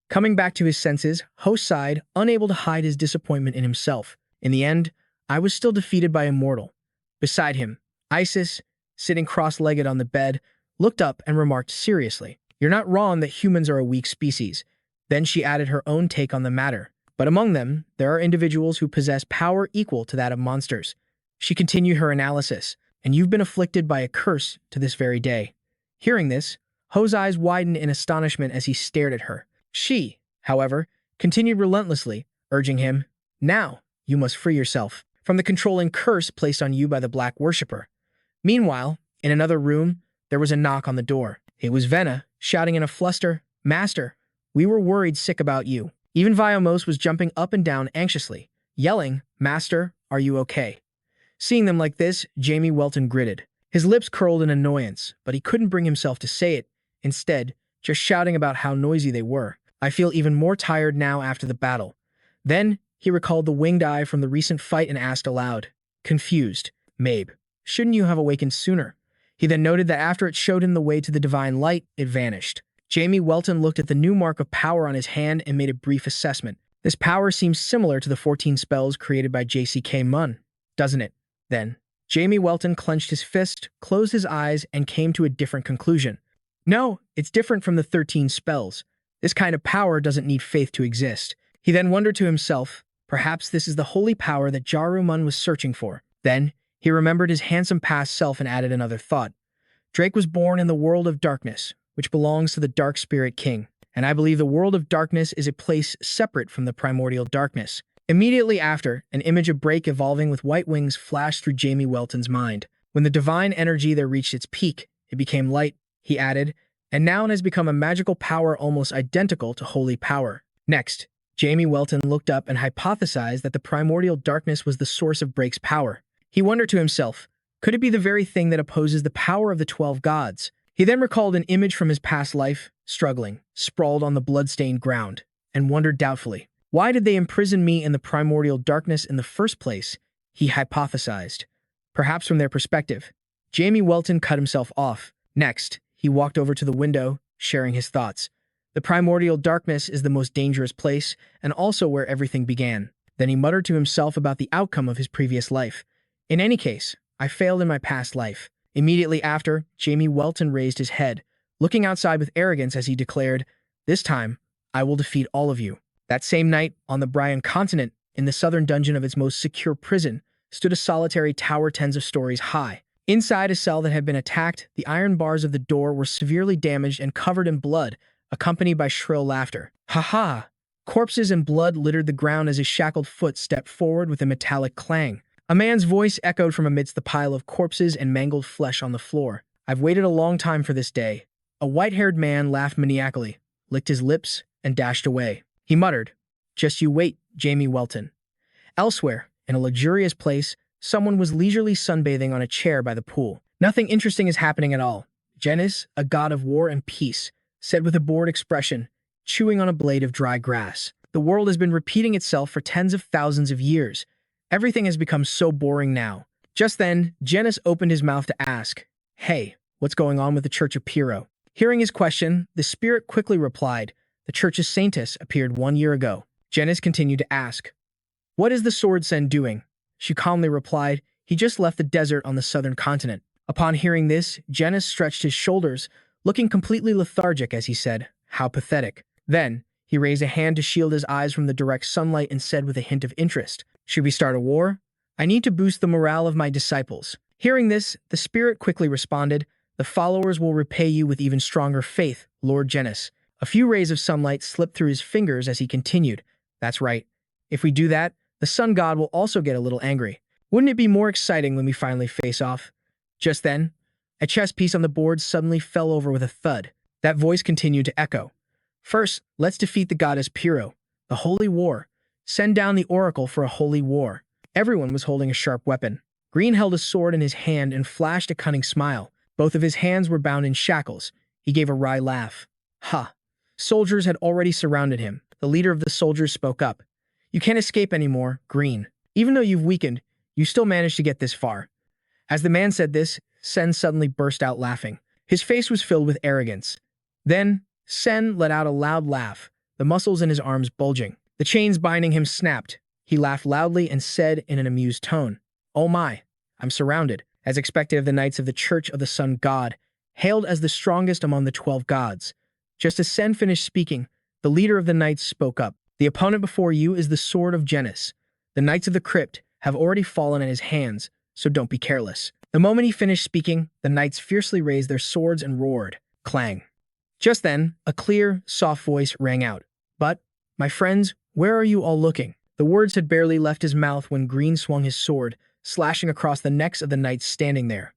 Coming back to his senses, Ho sighed, unable to hide his disappointment in himself. In the end, I was still defeated by a mortal. Beside him, Isis, sitting cross-legged on the bed, looked up and remarked seriously, you're not wrong that humans are a weak species. Then she added her own take on the matter. But among them, there are individuals who possess power equal to that of monsters. She continued her analysis, and you've been afflicted by a curse to this very day. Hearing this, Ho's eyes widened in astonishment as he stared at her. She, however, continued relentlessly, urging him, now, you must free yourself from the controlling curse placed on you by the Black Worshipper. Meanwhile, in another room, there was a knock on the door. It was Venna, shouting in a fluster, Master, we were worried sick about you. Even Viamos was jumping up and down anxiously, yelling, Master, are you okay? Seeing them like this, Jamie Welton gritted. His lips curled in annoyance, but he couldn't bring himself to say it. Instead, just shouting about how noisy they were. I feel even more tired now after the battle. Then, he recalled the winged eye from the recent fight and asked aloud, confused, Mabe, shouldn't you have awakened sooner? He then noted that after it showed him the way to the divine light, it vanished. Jamie Welton looked at the new mark of power on his hand and made a brief assessment. This power seems similar to the 14 spells created by JCK Munn, doesn't it? Then, Jamie Welton clenched his fist, closed his eyes, and came to a different conclusion. No, it's different from the 13 spells. This kind of power doesn't need faith to exist. He then wondered to himself, perhaps this is the holy power that Jaruman was searching for. Then, he remembered his handsome past self and added another thought. Drake was born in the world of darkness, which belongs to the Dark Spirit King, and I believe the world of darkness is a place separate from the primordial darkness. Immediately after, an image of Drake evolving with white wings flashed through Jamie Welton's mind. When the divine energy there reached its peak, it became light, he added, and now it has become a magical power almost identical to holy power. Next, Jamie Welton looked up and hypothesized that the primordial darkness was the source of Drake's power. He wondered to himself, could it be the very thing that opposes the power of the 12 gods? He then recalled an image from his past life, struggling, sprawled on the blood-stained ground, and wondered doubtfully, why did they imprison me in the primordial darkness in the first place? He hypothesized. Perhaps from their perspective. Jamie Welton cut himself off. Next, he walked over to the window, sharing his thoughts. The primordial darkness is the most dangerous place, and also where everything began. Then he muttered to himself about the outcome of his previous life. In any case, I failed in my past life. Immediately after, Jamie Welton raised his head, looking outside with arrogance as he declared, this time, I will defeat all of you. That same night, on the Bryan continent, in the southern dungeon of its most secure prison, stood a solitary tower tens of stories high. Inside a cell that had been attacked, the iron bars of the door were severely damaged and covered in blood, accompanied by shrill laughter. Ha ha! Corpses and blood littered the ground as a shackled foot stepped forward with a metallic clang. A man's voice echoed from amidst the pile of corpses and mangled flesh on the floor. I've waited a long time for this day. A white-haired man laughed maniacally, licked his lips, and dashed away. He muttered, just you wait, Jamie Welton. Elsewhere, in a luxurious place, someone was leisurely sunbathing on a chair by the pool. Nothing interesting is happening at all. Janus, a god of war and peace, said with a bored expression, chewing on a blade of dry grass. The world has been repeating itself for tens of thousands of years. Everything has become so boring now. Just then, Janus opened his mouth to ask, hey, what's going on with the Church of Pyrrho? Hearing his question, the spirit quickly replied, the Church's Saintess appeared 1 year ago. Janus continued to ask, what is the Sword Sen doing? She calmly replied, he just left the desert on the southern continent. Upon hearing this, Janus stretched his shoulders, looking completely lethargic as he said, how pathetic. Then, he raised a hand to shield his eyes from the direct sunlight and said with a hint of interest, should we start a war? I need to boost the morale of my disciples. Hearing this, the spirit quickly responded, the followers will repay you with even stronger faith, Lord Janus. A few rays of sunlight slipped through his fingers as he continued, that's right. If we do that, the sun god will also get a little angry. Wouldn't it be more exciting when we finally face off? Just then, a chess piece on the board suddenly fell over with a thud. That voice continued to echo. First, let's defeat the goddess Pyrrho. The holy war. Send down the oracle for a holy war. Everyone was holding a sharp weapon. Green held a sword in his hand and flashed a cunning smile. Both of his hands were bound in shackles. He gave a wry laugh. Ha! Soldiers had already surrounded him. The leader of the soldiers spoke up. You can't escape anymore, Green. Even though you've weakened, you still managed to get this far. As the man said this, Sen suddenly burst out laughing. His face was filled with arrogance. Then, Sen let out a loud laugh, the muscles in his arms bulging. The chains binding him snapped. He laughed loudly and said in an amused tone, oh my, I'm surrounded. As expected of the knights of the Church of the Sun God, hailed as the strongest among the 12 gods. Just as Sen finished speaking, the leader of the knights spoke up. The opponent before you is the Sword of Janus. The Knights of the Crypt have already fallen in his hands, so don't be careless. The moment he finished speaking, the knights fiercely raised their swords and roared. Clang. Just then, a clear, soft voice rang out. But, my friends, where are you all looking? The words had barely left his mouth when Green swung his sword, slashing across the necks of the knights standing there.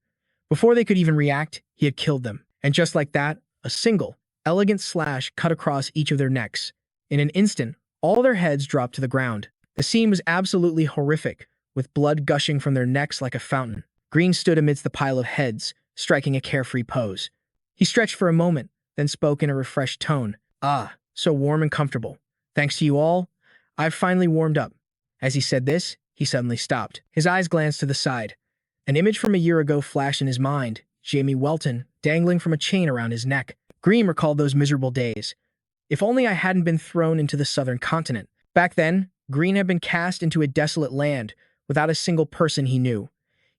Before they could even react, he had killed them. And just like that, a single, elegant slash cut across each of their necks. In an instant, all their heads dropped to the ground. The scene was absolutely horrific, with blood gushing from their necks like a fountain. Green stood amidst the pile of heads, striking a carefree pose. He stretched for a moment, then spoke in a refreshed tone. Ah, so warm and comfortable. Thanks to you all, I've finally warmed up. As he said this, he suddenly stopped. His eyes glanced to the side. An image from a year ago flashed in his mind, Jamie Welton, dangling from a chain around his neck. Green recalled those miserable days. If only I hadn't been thrown into the southern continent. Back then, Green had been cast into a desolate land, without a single person he knew.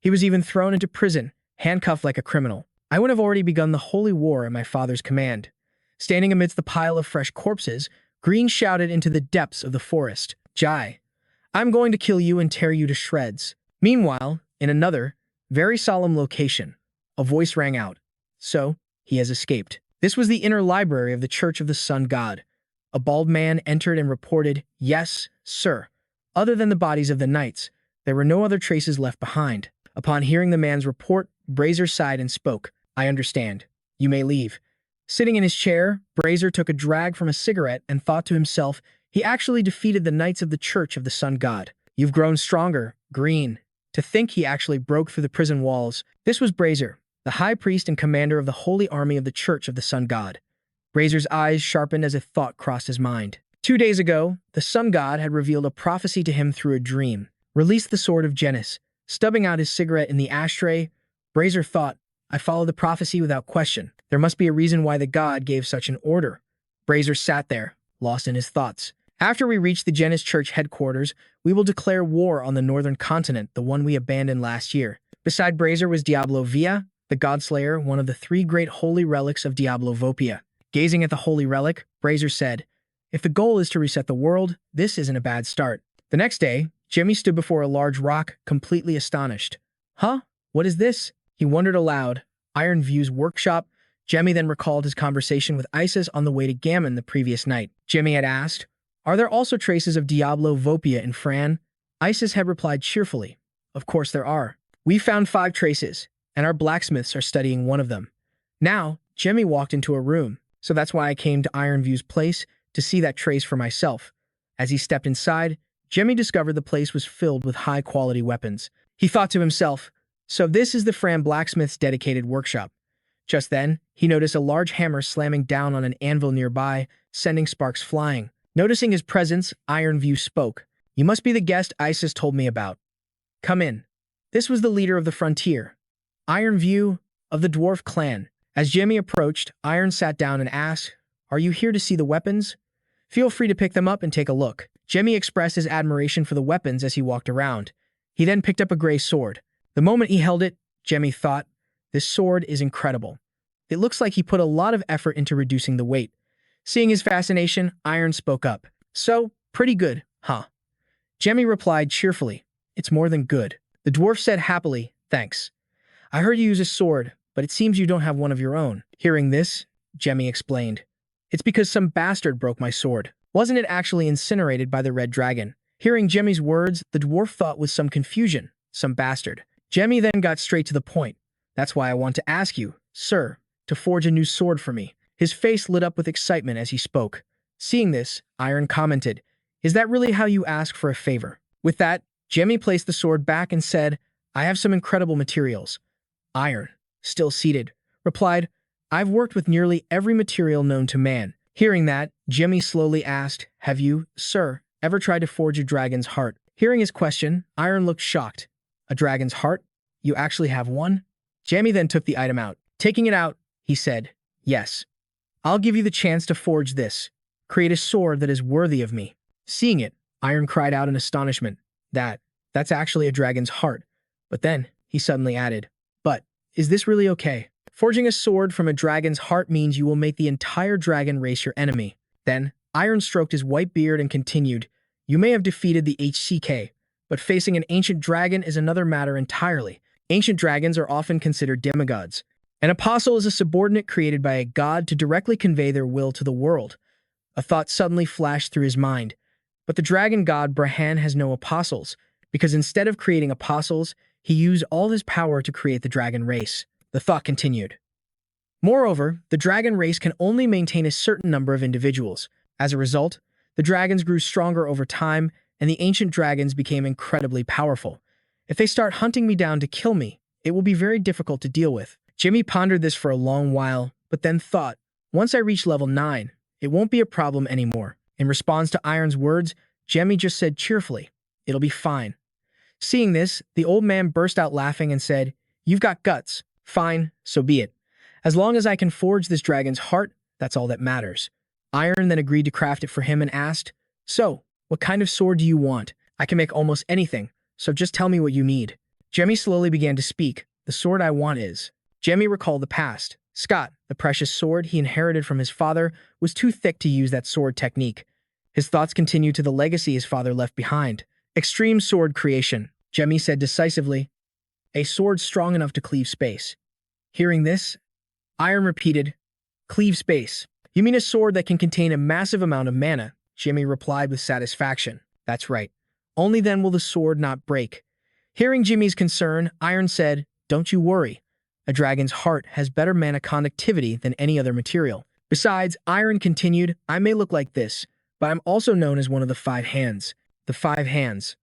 He was even thrown into prison, handcuffed like a criminal. I would have already begun the holy war at my father's command. Standing amidst the pile of fresh corpses, Green shouted into the depths of the forest, Jai, I'm going to kill you and tear you to shreds. Meanwhile, in another, very solemn location, a voice rang out. So, he has escaped. This was the inner library of the Church of the Sun God. A bald man entered and reported, "Yes, sir. Other than the bodies of the knights, there were no other traces left behind." Upon hearing the man's report, Brazier sighed and spoke. "I understand. You may leave." Sitting in his chair, Brazier took a drag from a cigarette and thought to himself, he actually defeated the Knights of the Church of the Sun God. You've grown stronger, Green. To think he actually broke through the prison walls. This was Brazier, the high priest and commander of the holy army of the Church of the Sun God. Brazier's eyes sharpened as a thought crossed his mind. 2 days ago, the Sun God had revealed a prophecy to him through a dream. Release the sword of Genis. Stubbing out his cigarette in the ashtray, Brazier thought, I followed the prophecy without question. There must be a reason why the god gave such an order. Brazier sat there, lost in his thoughts. After we reach the Genis Church headquarters, we will declare war on the northern continent, the one we abandoned last year. Beside Brazier was Diablo Volpia, the Godslayer, one of the 3 great holy relics of Diablo Volpia. Gazing at the holy relic, Brazier said, if the goal is to reset the world, this isn't a bad start. The next day, Jimmy stood before a large rock, completely astonished. Huh? What is this? He wondered aloud. Iron View's workshop. Jimmy then recalled his conversation with Isis on the way to Gammon the previous night. Jimmy had asked, are there also traces of Diablo Volpia in Fran? Isis had replied cheerfully, of course there are. We found 5 traces, and our blacksmiths are studying one of them. Now, Jimmy walked into a room, so that's why I came to Iron View's place, to see that trace for myself. As he stepped inside, Jimmy discovered the place was filled with high-quality weapons. He thought to himself, so this is the Fran blacksmith's dedicated workshop. Just then, he noticed a large hammer slamming down on an anvil nearby, sending sparks flying. Noticing his presence, Iron View spoke. You must be the guest Isis told me about. Come in. This was the leader of the frontier, Iron View, of the dwarf clan. As Jimmy approached, Iron sat down and asked, are you here to see the weapons? Feel free to pick them up and take a look. Jimmy expressed his admiration for the weapons as he walked around. He then picked up a gray sword. The moment he held it, Jimmy thought, this sword is incredible. It looks like he put a lot of effort into reducing the weight. Seeing his fascination, Iron spoke up. So, pretty good, huh? Jimmy replied cheerfully, it's more than good. The dwarf said happily, thanks. I heard you use a sword, but it seems you don't have one of your own. Hearing this, Jimmy explained, it's because some bastard broke my sword. Wasn't it actually incinerated by the red dragon? Hearing Jimmy's words, the dwarf thought with some confusion, some bastard. Jimmy then got straight to the point. That's why I want to ask you, sir, to forge a new sword for me. His face lit up with excitement as he spoke. Seeing this, Iron commented, is that really how you ask for a favor? With that, Jimmy placed the sword back and said, I have some incredible materials. Iron, still seated, replied, I've worked with nearly every material known to man. Hearing that, Jimmy slowly asked, have you, sir, ever tried to forge a dragon's heart? Hearing his question, Iron looked shocked. A dragon's heart? You actually have one? Jimmy then took the item out. Taking it out, he said, yes. I'll give you the chance to forge this. Create a sword that is worthy of me. Seeing it, Iron cried out in astonishment. That's actually a dragon's heart. But then, he suddenly added, but, is this really okay? Forging a sword from a dragon's heart means you will make the entire dragon race your enemy. Then, Iron stroked his white beard and continued, you may have defeated the HCK, but facing an ancient dragon is another matter entirely. Ancient dragons are often considered demigods. An apostle is a subordinate created by a god to directly convey their will to the world. A thought suddenly flashed through his mind. But the dragon god Brahan has no apostles, because instead of creating apostles, he used all his power to create the dragon race. The thought continued. Moreover, the dragon race can only maintain a certain number of individuals. As a result, the dragons grew stronger over time, and the ancient dragons became incredibly powerful. If they start hunting me down to kill me, it will be very difficult to deal with. Jimmy pondered this for a long while, but then thought, once I reach level 9, it won't be a problem anymore. In response to Iron's words, Jimmy just said cheerfully, it'll be fine. Seeing this, the old man burst out laughing and said, you've got guts. Fine, so be it. As long as I can forge this dragon's heart, that's all that matters. Iron then agreed to craft it for him and asked, so, what kind of sword do you want? I can make almost anything, so just tell me what you need. Jimmy slowly began to speak. The sword I want is... Jimmy recalled the past. Scott, the precious sword he inherited from his father, was too thick to use that sword technique. His thoughts continued to the legacy his father left behind. Extreme sword creation, Jimmy said decisively. A sword strong enough to cleave space. Hearing this, Iron repeated, "Cleave space. You mean a sword that can contain a massive amount of mana?" Jimmy replied with satisfaction. "That's right. Only then will the sword not break." Hearing Jimmy's concern, Iron said, "Don't you worry. A dragon's heart has better mana conductivity than any other material. Besides," Iron continued, "I may look like this, but I'm also known as one of the five hands." The five hands.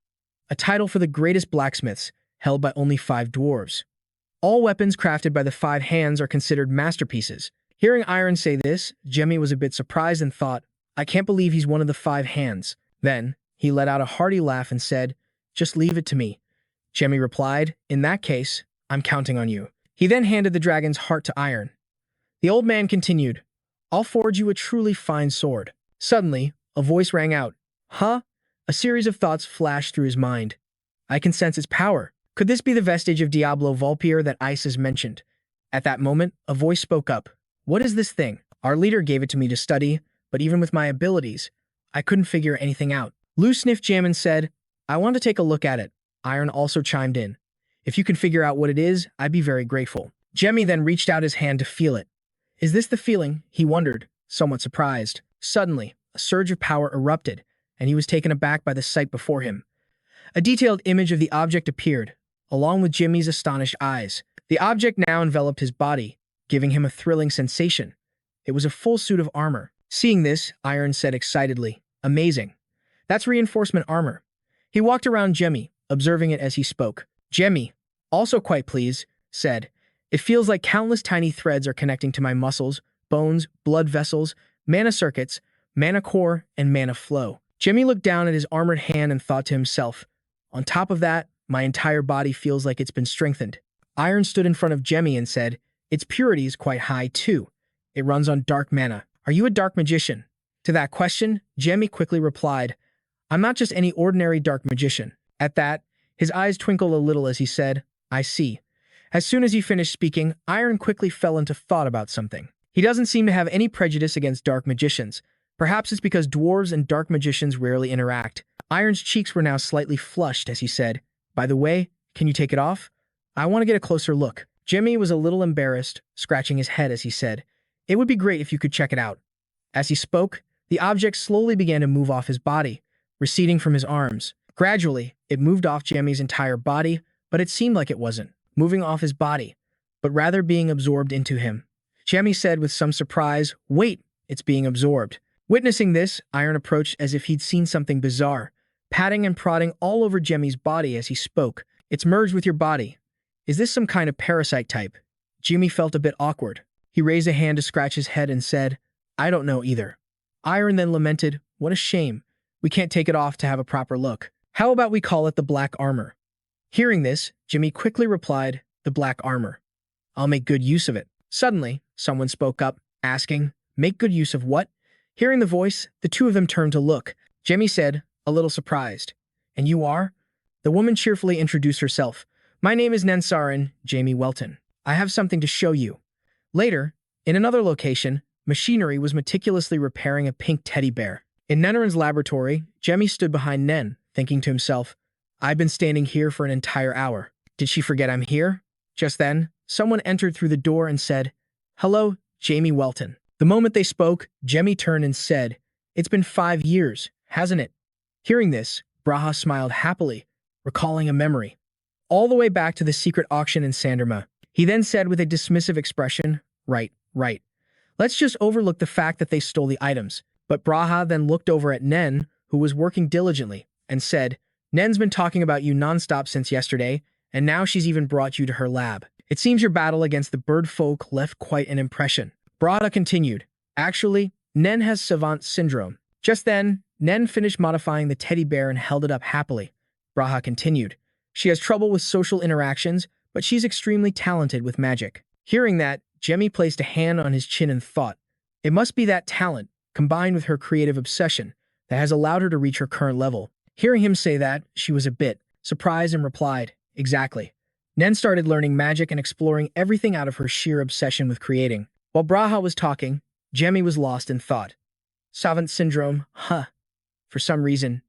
A title for the greatest blacksmiths, held by only 5 dwarves. All weapons crafted by the 5 hands are considered masterpieces. Hearing Iron say this, Jimmy was a bit surprised and thought, "I can't believe he's one of the 5 hands." Then, he let out a hearty laugh and said, "Just leave it to me." Jimmy replied, "In that case, I'm counting on you." He then handed the dragon's heart to Iron. The old man continued, "I'll forge you a truly fine sword." Suddenly, a voice rang out. "Huh?" A series of thoughts flashed through his mind. "I can sense its power. Could this be the vestige of Diablo Volpia that Isis mentioned?" At that moment, a voice spoke up. "What is this thing? Our leader gave it to me to study, but even with my abilities, I couldn't figure anything out." Lou sniffed jam and said, "I want to take a look at it." Iron also chimed in. "If you can figure out what it is, I'd be very grateful." Jemmy then reached out his hand to feel it. "Is this the feeling?" he wondered, somewhat surprised. Suddenly, a surge of power erupted, and he was taken aback by the sight before him. A detailed image of the object appeared, along with Jimmy's astonished eyes. The object now enveloped his body, giving him a thrilling sensation. It was a full suit of armor. Seeing this, Iron said excitedly, "Amazing. That's reinforcement armor." He walked around Jemmy, observing it as he spoke. Jemmy, also quite pleased, said, "It feels like countless tiny threads are connecting to my muscles, bones, blood vessels, mana circuits, mana core, and mana flow." Jimmy looked down at his armored hand and thought to himself, "On top of that, my entire body feels like it's been strengthened." Iron stood in front of Jemmy and said, "Its purity is quite high too. It runs on dark mana. Are you a dark magician?" To that question, Jemmy quickly replied, "I'm not just any ordinary dark magician." At that, his eyes twinkled a little as he said, "I see." As soon as he finished speaking, Iron quickly fell into thought about something. He doesn't seem to have any prejudice against dark magicians. Perhaps it's because dwarves and dark magicians rarely interact. Iron's cheeks were now slightly flushed as he said, "By the way, can you take it off? I want to get a closer look." Jimmy was a little embarrassed, scratching his head as he said, "It would be great if you could check it out." As he spoke, the object slowly began to move off his body, receding from his arms. Gradually, it moved off Jimmy's entire body, but it seemed like it wasn't moving off his body, but rather being absorbed into him. Jimmy said with some surprise, "Wait, it's being absorbed." Witnessing this, Iron approached as if he'd seen something bizarre, patting and prodding all over Jimmy's body as he spoke. "It's merged with your body. Is this some kind of parasite type?" Jimmy felt a bit awkward. He raised a hand to scratch his head and said, "I don't know either." Iron then lamented, "What a shame. We can't take it off to have a proper look. How about we call it the black armor?" Hearing this, Jimmy quickly replied, "The black armor. I'll make good use of it." Suddenly, someone spoke up, asking, "Make good use of what?" Hearing the voice, the two of them turned to look. Jimmy said, a little surprised, "And you are?" The woman cheerfully introduced herself. "My name is Nensarin, Jamie Welton. I have something to show you." Later, in another location, machinery was meticulously repairing a pink teddy bear. In Nenarin's laboratory, Jemmy stood behind Nen, thinking to himself, "I've been standing here for an entire hour. Did she forget I'm here?" Just then, someone entered through the door and said, "Hello, Jamie Welton." The moment they spoke, Jemmy turned and said, "It's been 5 years, hasn't it?" Hearing this, Braha smiled happily, recalling a memory. All the way back to the secret auction in Sanderma. He then said with a dismissive expression, Right. Let's just overlook the fact that they stole the items." But Braha then looked over at Nen, who was working diligently, and said, "Nen's been talking about you nonstop since yesterday, and now she's even brought you to her lab. It seems your battle against the bird folk left quite an impression." Braha continued, "Actually, Nen has savant syndrome." Just then, Nen finished modifying the teddy bear and held it up happily. Braha continued, "She has trouble with social interactions, but she's extremely talented with magic." Hearing that, Jemmy placed a hand on his chin and thought, it must be that talent, combined with her creative obsession, that has allowed her to reach her current level. Hearing him say that, she was a bit surprised and replied, "Exactly." Nen started learning magic and exploring everything out of her sheer obsession with creating. While Braha was talking, Jemmy was lost in thought. Savant syndrome, huh. For some reason,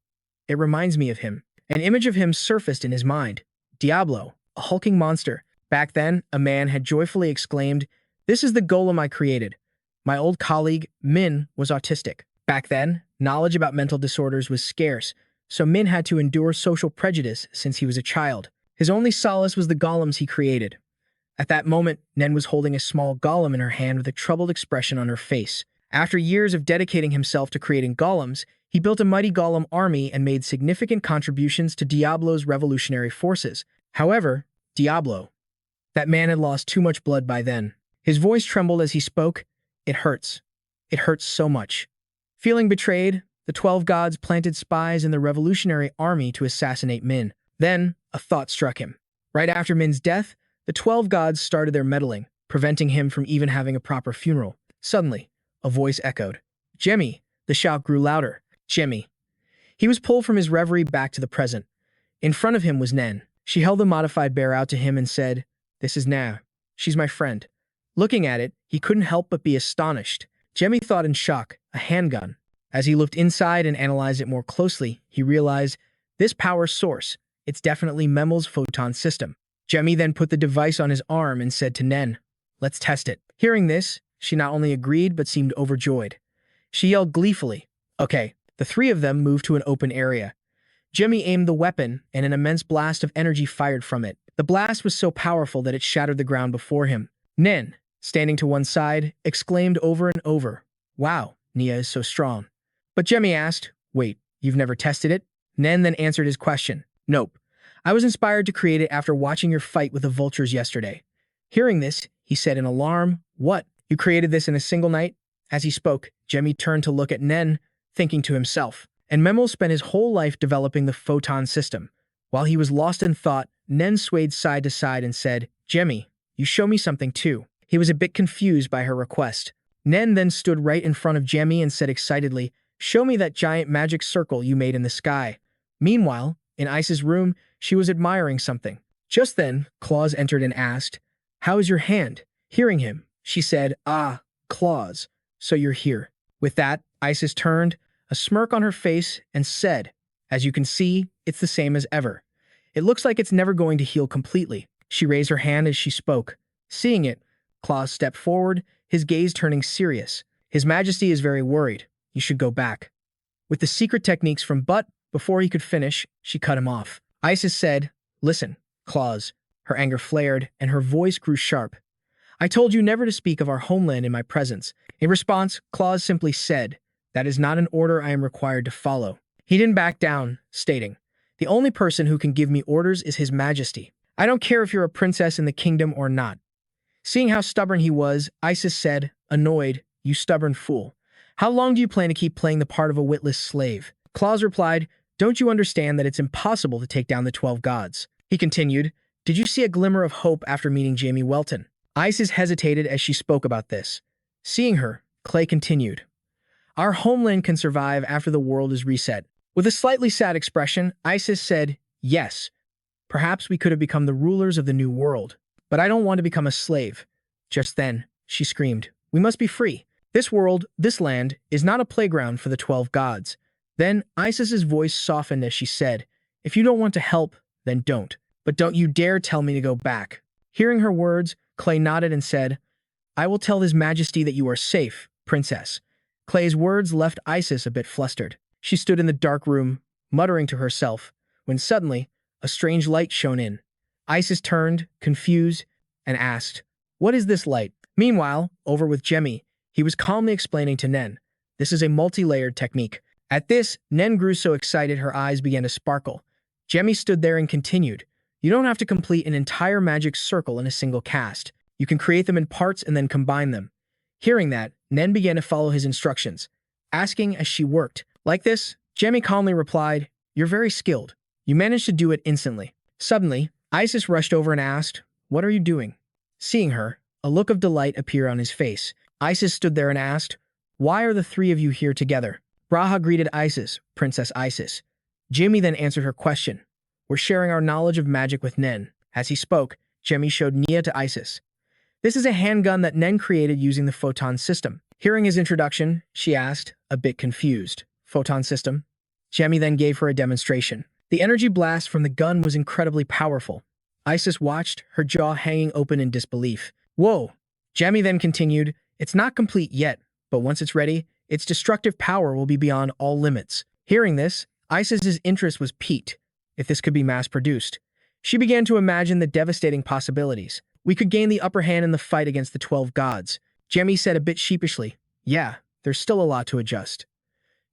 it reminds me of him. An image of him surfaced in his mind. Diablo, a hulking monster. Back then, a man had joyfully exclaimed, This is the golem I created. My old colleague, Min, was autistic. Back then, knowledge about mental disorders was scarce, so Min had to endure social prejudice since he was a child. His only solace was the golems he created. At that moment, Nen was holding a small golem in her hand with a troubled expression on her face. After years of dedicating himself to creating golems, he built a mighty golem army and made significant contributions to Diablo's revolutionary forces. However, Diablo, that man had lost too much blood by then. His voice trembled as he spoke. It hurts. It hurts so much. Feeling betrayed, the 12 gods planted spies in the revolutionary army to assassinate Min. Then, a thought struck him. Right after Min's death, the 12 gods started their meddling, preventing him from even having a proper funeral. Suddenly, a voice echoed. Jamie! The shout grew louder. Jamie! He was pulled from his reverie back to the present. In front of him was Nen. She held the modified bear out to him and said, This is Na. She's my friend. Looking at it, he couldn't help but be astonished. Jamie thought in shock, a handgun. As he looked inside and analyzed it more closely, he realized, this power source, it's definitely Memel's photon system. Jamie then put the device on his arm and said to Nen, Let's test it. Hearing this, she not only agreed but seemed overjoyed. She yelled gleefully, Okay. The three of them moved to an open area. Jamie aimed the weapon, and an immense blast of energy fired from it. The blast was so powerful that it shattered the ground before him. Nen, standing to one side, exclaimed over and over, Wow, Nia is so strong. But Jamie asked, Wait, you've never tested it? Nen then answered his question, Nope. I was inspired to create it after watching your fight with the vultures yesterday. Hearing this, he said in alarm, What? You created this in a single night? As he spoke, Jamie turned to look at Nen, thinking to himself. And Memel spent his whole life developing the photon system. While he was lost in thought, Nen swayed side to side and said, Jamie, you show me something too. He was a bit confused by her request. Nen then stood right in front of Jamie and said excitedly, Show me that giant magic circle you made in the sky. Meanwhile, in Ice's room, she was admiring something. Just then, Claus entered and asked, How is your hand? Hearing him, she said, Ah, Claus, so you're here. With that, Isis turned, a smirk on her face, and said, As you can see, it's the same as ever. It looks like it's never going to heal completely. She raised her hand as she spoke. Seeing it, Claus stepped forward, his gaze turning serious. His Majesty is very worried. You should go back. With the secret techniques from But, before he could finish, she cut him off. Isis said, Listen, Claus. Her anger flared, and her voice grew sharp. I told you never to speak of our homeland in my presence. In response, Claus simply said, That is not an order I am required to follow. He didn't back down, stating, The only person who can give me orders is His Majesty. I don't care if you're a princess in the kingdom or not. Seeing how stubborn he was, Isis said, annoyed, You stubborn fool. How long do you plan to keep playing the part of a witless slave? Claus replied, Don't you understand that it's impossible to take down the 12 gods? He continued, Did you see a glimmer of hope after meeting Jamie Welton? Isis hesitated as she spoke about this. Seeing her, Clay continued, Our homeland can survive after the world is reset. With a slightly sad expression, Isis said, Yes, perhaps we could have become the rulers of the new world. But I don't want to become a slave. Just then, she screamed, We must be free. This world, this land, is not a playground for the 12 gods. Then Isis's voice softened as she said, If you don't want to help, then don't. But don't you dare tell me to go back. Hearing her words, Clay nodded and said, I will tell His Majesty that you are safe, princess. Clay's words left Isis a bit flustered. She stood in the dark room, muttering to herself, when suddenly, a strange light shone in. Isis turned, confused, and asked, What is this light? Meanwhile, over with Jemmy, he was calmly explaining to Nen, This is a multi-layered technique. At this, Nen grew so excited her eyes began to sparkle. Jemmy stood there and continued, You don't have to complete an entire magic circle in a single cast. You can create them in parts and then combine them. Hearing that, Nen began to follow his instructions, asking as she worked. Like this, Jemmy calmly replied, You're very skilled. You managed to do it instantly. Suddenly, Isis rushed over and asked, What are you doing? Seeing her, a look of delight appeared on his face. Isis stood there and asked, Why are the three of you here together? Braha greeted Isis, Princess Isis. Jimmy then answered her question. We're sharing our knowledge of magic with Nen. As he spoke, Jemmy showed Nia to Isis. This is a handgun that Nen created using the photon system. Hearing his introduction, she asked, a bit confused. Photon system? Jemmy then gave her a demonstration. The energy blast from the gun was incredibly powerful. Isis watched, her jaw hanging open in disbelief. Whoa, Jamie then continued, "It's not complete yet, but once it's ready, its destructive power will be beyond all limits." Hearing this, Isis's interest was piqued. If this could be mass-produced, she began to imagine the devastating possibilities. "We could gain the upper hand in the fight against the 12 gods," Jamie said a bit sheepishly. "Yeah, there's still a lot to adjust."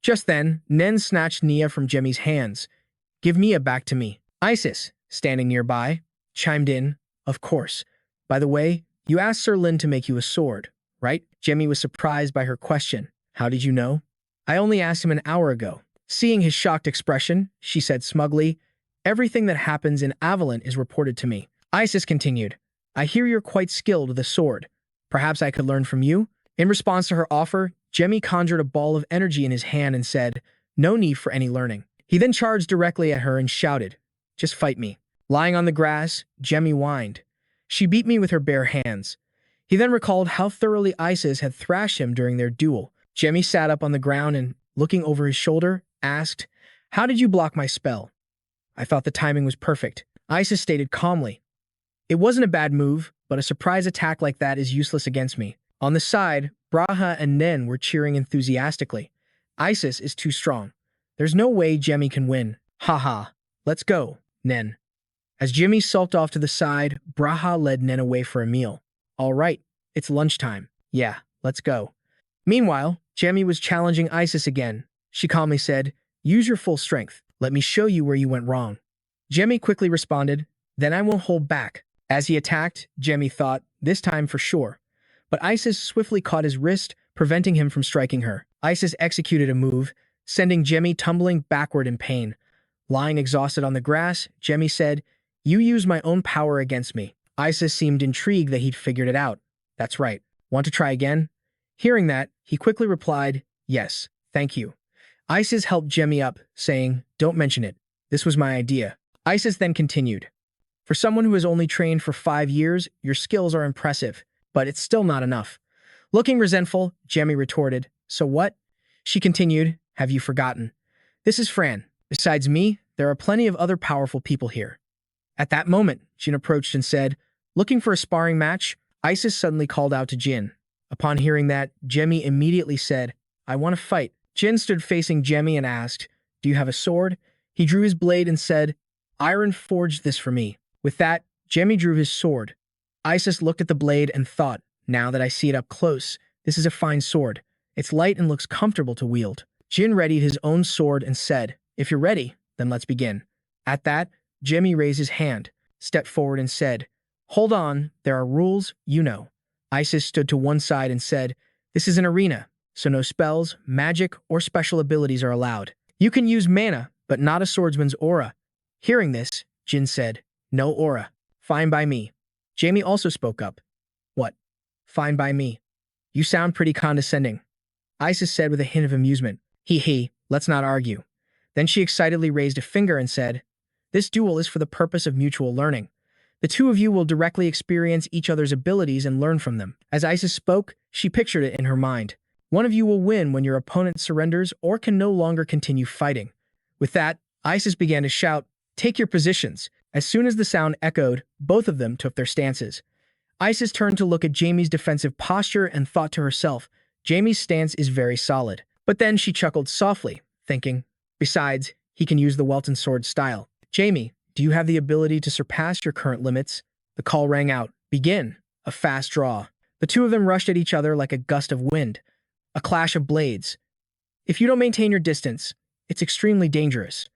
Just then, Nen snatched Nia from Jamie's hands. "Give Nia back to me." Isis, standing nearby, chimed in, "Of course. By the way, you asked Sir Lin to make you a sword, right?" Jamie was surprised by her question. "How did you know?" "I only asked him an hour ago." Seeing his shocked expression, she said smugly, "Everything that happens in Avalon is reported to me." Isis continued, "I hear you're quite skilled with a sword. Perhaps I could learn from you?" In response to her offer, Jamie conjured a ball of energy in his hand and said, "No need for any learning." He then charged directly at her and shouted, "Just fight me." Lying on the grass, Jamie whined, "She beat me with her bare hands." He then recalled how thoroughly Isis had thrashed him during their duel. Jamie sat up on the ground and, looking over his shoulder, asked, "How did you block my spell?" "I thought the timing was perfect," Isis stated calmly. "It wasn't a bad move, but a surprise attack like that is useless against me." On the side, Braha and Nen were cheering enthusiastically. "Isis is too strong. There's no way Jamie can win." "Haha, let's go, Nen." As Jimmy sulked off to the side, Braha led Nen away for a meal. "All right, it's lunchtime. Yeah, let's go." Meanwhile, Jamie was challenging Isis again. She calmly said, "Use your full strength. Let me show you where you went wrong." Jamie quickly responded, "Then I won't hold back." As he attacked, Jamie thought, "This time for sure." But Isis swiftly caught his wrist, preventing him from striking her. Isis executed a move, sending Jamie tumbling backward in pain. Lying exhausted on the grass, Jamie said, "You used my own power against me." Isis seemed intrigued that he'd figured it out. "That's right. Want to try again?" Hearing that, he quickly replied, "Yes, thank you." Isis helped Jamie up, saying, "Don't mention it. This was my idea." Isis then continued, "For someone who has only trained for 5 years, your skills are impressive, but it's still not enough." Looking resentful, Jamie retorted, "So what?" She continued, "Have you forgotten? This is Fran. Besides me, there are plenty of other powerful people here." At that moment, Jin approached and said, "Looking for a sparring match?" Isis suddenly called out to Jin. Upon hearing that, Jamie immediately said, "I want to fight." Jin stood facing Jamie and asked, "Do you have a sword?" He drew his blade and said, "Iron forged this for me." With that, Jamie drew his sword. Isis looked at the blade and thought, "Now that I see it up close, this is a fine sword. It's light and looks comfortable to wield." Jin readied his own sword and said, "If you're ready, then let's begin." At that, Jamie raised his hand, stepped forward and said, "Hold on, there are rules, you know." Isis stood to one side and said, "This is an arena, so no spells, magic, or special abilities are allowed. You can use mana, but not a swordsman's aura." Hearing this, Jin said, "No aura. Fine by me." Jamie also spoke up. "What? Fine by me? You sound pretty condescending." Isis said with a hint of amusement, "Hee, let's not argue." Then she excitedly raised a finger and said, "This duel is for the purpose of mutual learning. The two of you will directly experience each other's abilities and learn from them." As Isis spoke, she pictured it in her mind. One of you will win when your opponent surrenders or can no longer continue fighting. With that, Isis began to shout, "Take your positions." As soon as the sound echoed, both of them took their stances. Isis turned to look at Jamie's defensive posture and thought to herself, Jamie's stance is very solid. But then she chuckled softly, thinking, besides, he can use the Welton sword style. "Jamie, do you have the ability to surpass your current limits?" The call rang out. "Begin." A fast draw. The two of them rushed at each other like a gust of wind. A clash of blades. If you don't maintain your distance, it's extremely dangerous.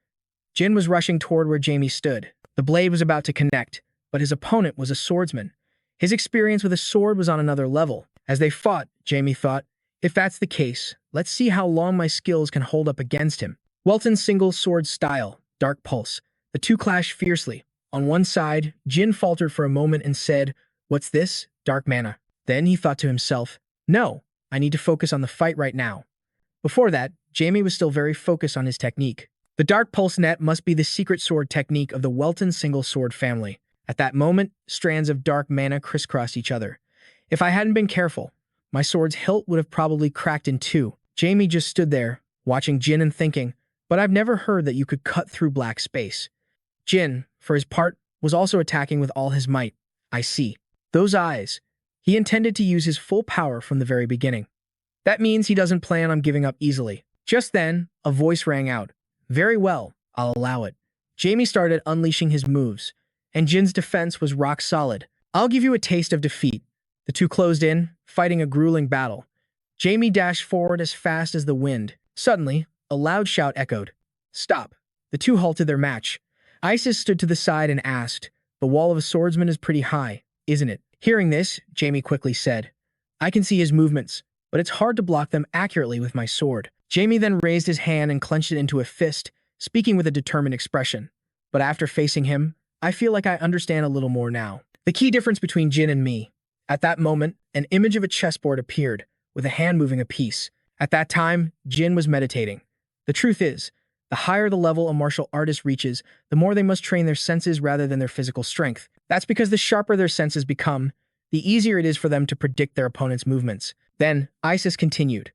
Jin was rushing toward where Jamie stood. The blade was about to connect, but his opponent was a swordsman. His experience with a sword was on another level. As they fought, Jamie thought, if that's the case, let's see how long my skills can hold up against him. Welton's single sword style, Dark Pulse. The two clashed fiercely. On one side, Jin faltered for a moment and said, "What's this? Dark mana." Then he thought to himself, "No, I need to focus on the fight right now." Before that, Jamie was still very focused on his technique. The Dark Pulse net must be the secret sword technique of the Welton single sword family. At that moment, strands of dark mana crisscrossed each other. If I hadn't been careful, my sword's hilt would have probably cracked in two. Jamie just stood there, watching Jin and thinking, but I've never heard that you could cut through black space. Jin, for his part, was also attacking with all his might. I see. Those eyes. He intended to use his full power from the very beginning. That means he doesn't plan on giving up easily. Just then, a voice rang out. Very well, I'll allow it. Jamie started unleashing his moves, and Jin's defense was rock solid. I'll give you a taste of defeat. The two closed in, fighting a grueling battle. Jamie dashed forward as fast as the wind. Suddenly, a loud shout echoed. Stop. The two halted their match. Isis stood to the side and asked, The wall of a swordsman is pretty high, isn't it? Hearing this, Jamie quickly said, I can see his movements, but it's hard to block them accurately with my sword. Jamie then raised his hand and clenched it into a fist, speaking with a determined expression. But after facing him, I feel like I understand a little more now. The key difference between Jin and me. At that moment, an image of a chessboard appeared, with a hand moving a piece. At that time, Jin was meditating. The truth is, the higher the level a martial artist reaches, the more they must train their senses rather than their physical strength. That's because the sharper their senses become, the easier it is for them to predict their opponent's movements. Then, Isis continued.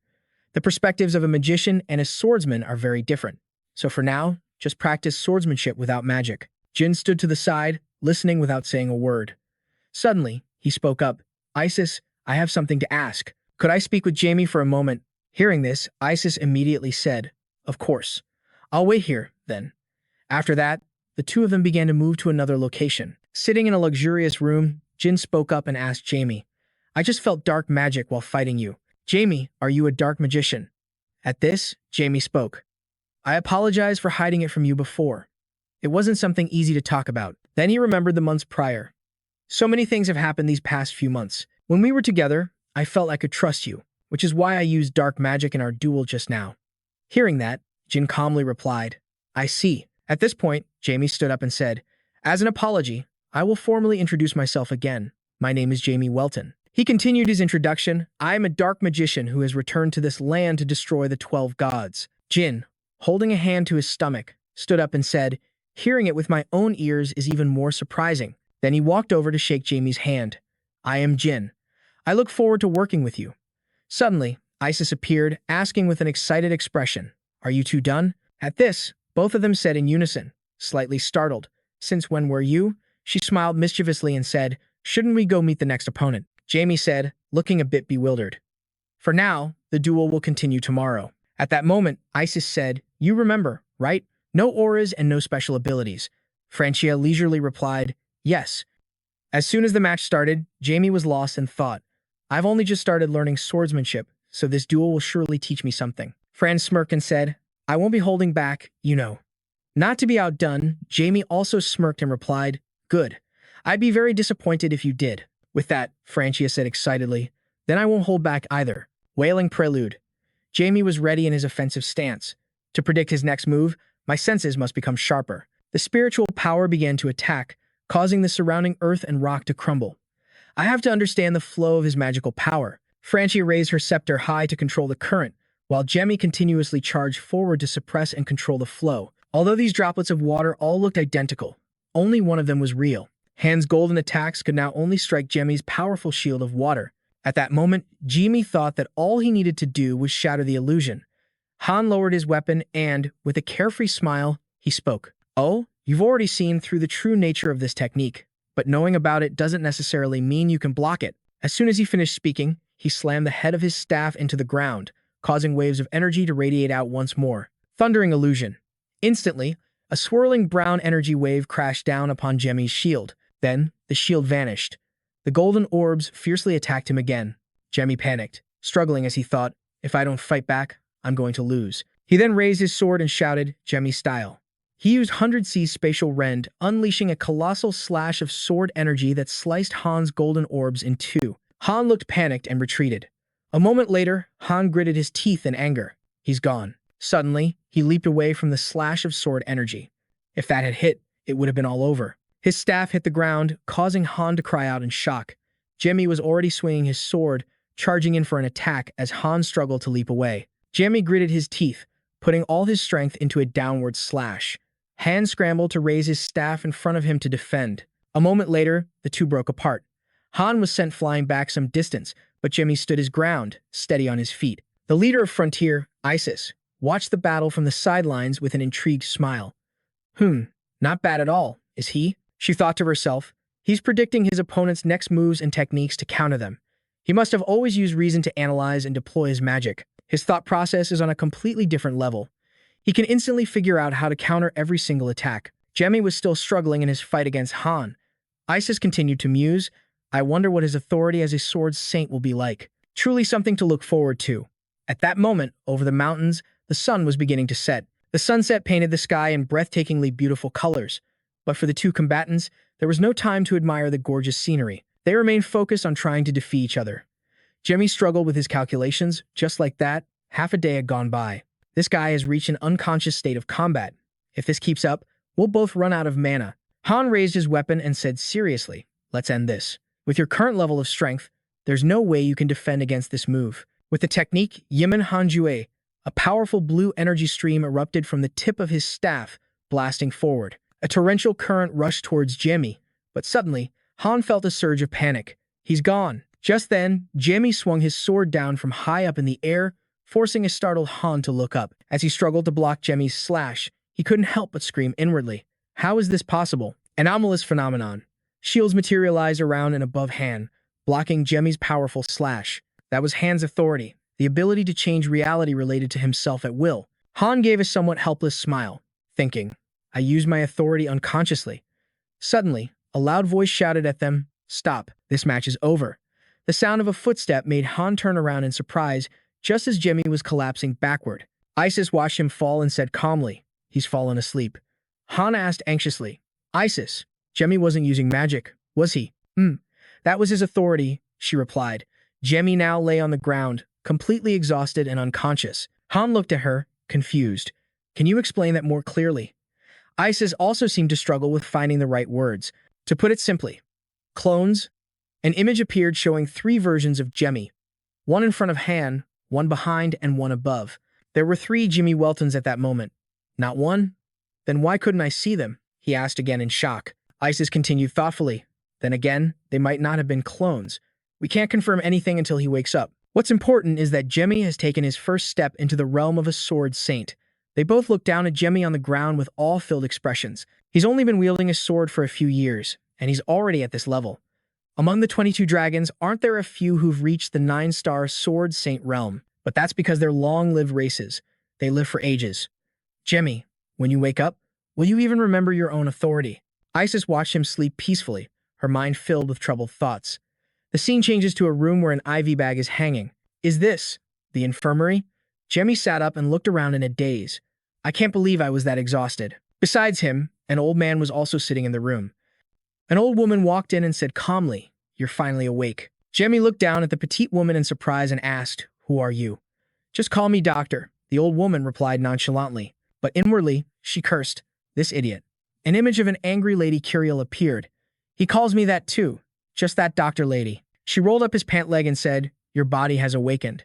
The perspectives of a magician and a swordsman are very different. So for now, just practice swordsmanship without magic. Jin stood to the side, listening without saying a word. Suddenly, he spoke up. Isis, I have something to ask. Could I speak with Jamie for a moment? Hearing this, Isis immediately said, Of course. I'll wait here, then. After that, the two of them began to move to another location. Sitting in a luxurious room, Jin spoke up and asked Jamie, I just felt dark magic while fighting you. Jamie, are you a dark magician? At this, Jamie spoke. I apologize for hiding it from you before. It wasn't something easy to talk about. Then he remembered the months prior. So many things have happened these past few months. When we were together, I felt I could trust you, which is why I used dark magic in our duel just now. Hearing that, Jin calmly replied, I see. At this point, Jamie stood up and said, As an apology, I will formally introduce myself again. My name is Jamie Welton. He continued his introduction. I am a dark magician who has returned to this land to destroy the 12 gods. Jin, holding a hand to his stomach, stood up and said, Hearing it with my own ears is even more surprising. Then he walked over to shake Jamie's hand. I am Jin. I look forward to working with you. Suddenly, Isis appeared, asking with an excited expression, Are you two done? At this, both of them said in unison, slightly startled. Since when were you? She smiled mischievously and said, Shouldn't we go meet the next opponent? Jamie said, looking a bit bewildered. For now, the duel will continue tomorrow. At that moment, Isis said, You remember, right? No auras and no special abilities. Francia leisurely replied, Yes. As soon as the match started, Jamie was lost in thought. I've only just started learning swordsmanship, so this duel will surely teach me something. Fran smirked and said, I won't be holding back, you know. Not to be outdone, Jamie also smirked and replied, Good. I'd be very disappointed if you did. With that, Francia said excitedly, Then I won't hold back either. Wailing prelude. Jamie was ready in his offensive stance. To predict his next move, my senses must become sharper. The spiritual power began to attack, causing the surrounding earth and rock to crumble. I have to understand the flow of his magical power. Francia raised her scepter high to control the current, while Jamie continuously charged forward to suppress and control the flow. Although these droplets of water all looked identical, only one of them was real. Han's golden attacks could now only strike Jamie's powerful shield of water. At that moment, Jamie thought that all he needed to do was shatter the illusion. Han lowered his weapon and, with a carefree smile, he spoke. Oh, you've already seen through the true nature of this technique, but knowing about it doesn't necessarily mean you can block it. As soon as he finished speaking, he slammed the head of his staff into the ground, causing waves of energy to radiate out once more. Thundering illusion. Instantly, a swirling brown energy wave crashed down upon Jamie's shield. Then, the shield vanished. The golden orbs fiercely attacked him again. Jamie panicked, struggling as he thought, If I don't fight back, I'm going to lose. He then raised his sword and shouted, Jamie style. He used 100C's spatial rend, unleashing a colossal slash of sword energy that sliced Han's golden orbs in two. Han looked panicked and retreated. A moment later, Han gritted his teeth in anger. He's gone. Suddenly, he leaped away from the slash of sword energy. If that had hit, it would have been all over. His staff hit the ground, causing Han to cry out in shock. Jamie was already swinging his sword, charging in for an attack as Han struggled to leap away. Jamie gritted his teeth, putting all his strength into a downward slash. Han scrambled to raise his staff in front of him to defend. A moment later, the two broke apart. Han was sent flying back some distance, but Jamie stood his ground, steady on his feet. The leader of Frontier, Isis, watched the battle from the sidelines with an intrigued smile. Not bad at all, is he? She thought to herself. He's predicting his opponent's next moves and techniques to counter them. He must have always used reason to analyze and deploy his magic. His thought process is on a completely different level. He can instantly figure out how to counter every single attack. Jamie was still struggling in his fight against Han. Isis continued to muse, I wonder what his authority as a sword saint will be like. Truly something to look forward to. At that moment, over the mountains, the sun was beginning to set. The sunset painted the sky in breathtakingly beautiful colors. But for the two combatants, there was no time to admire the gorgeous scenery. They remained focused on trying to defeat each other. Jamie struggled with his calculations. Just like that, half a day had gone by. This guy has reached an unconscious state of combat. If this keeps up, we'll both run out of mana. Han raised his weapon and said seriously, let's end this. With your current level of strength, there's no way you can defend against this move. With the technique Yimen Hanjue, a powerful blue energy stream erupted from the tip of his staff, blasting forward. A torrential current rushed towards Jamie, but suddenly, Han felt a surge of panic. He's gone. Just then, Jamie swung his sword down from high up in the air, forcing a startled Han to look up. As he struggled to block Jamie's slash, he couldn't help but scream inwardly. How is this possible? Anomalous phenomenon. Shields materialized around and above Han, blocking Jamie's powerful slash. That was Han's authority, the ability to change reality related to himself at will. Han gave a somewhat helpless smile, thinking, I used my authority unconsciously. Suddenly, a loud voice shouted at them, Stop, this match is over. The sound of a footstep made Han turn around in surprise, just as Jamie was collapsing backward. Isis watched him fall and said calmly, He's fallen asleep. Han asked anxiously, Isis, Jamie wasn't using magic, was he? That was his authority, she replied. Jamie now lay on the ground, completely exhausted and unconscious. Han looked at her, confused. Can you explain that more clearly? Isis also seemed to struggle with finding the right words. To put it simply, clones. An image appeared showing 3 versions of Jamie, one in front of Han, one behind, and one above. There were 3 Jamie Weltons at that moment. Not one? Then why couldn't I see them? He asked again in shock. Isis continued thoughtfully. Then again, they might not have been clones. We can't confirm anything until he wakes up. What's important is that Jamie has taken his first step into the realm of a sword saint. They both looked down at Jamie on the ground with awe-filled expressions. He's only been wielding a sword for a few years, and he's already at this level. Among the 22 dragons, aren't there a few who've reached the 9-star sword saint realm? But that's because they're long-lived races. They live for ages. Jamie, when you wake up, will you even remember your own authority? Isis watched him sleep peacefully, her mind filled with troubled thoughts. The scene changes to a room where an IV bag is hanging. Is this the infirmary? Jamie sat up and looked around in a daze. I can't believe I was that exhausted. Besides him, an old man was also sitting in the room. An old woman walked in and said calmly, You're finally awake. Jamie looked down at the petite woman in surprise and asked, Who are you? Just call me doctor, the old woman replied nonchalantly. But inwardly, she cursed, This idiot. An image of an angry Lady Curiel appeared. He calls me that too. Just that doctor lady. She rolled up his pant leg and said, Your body has awakened.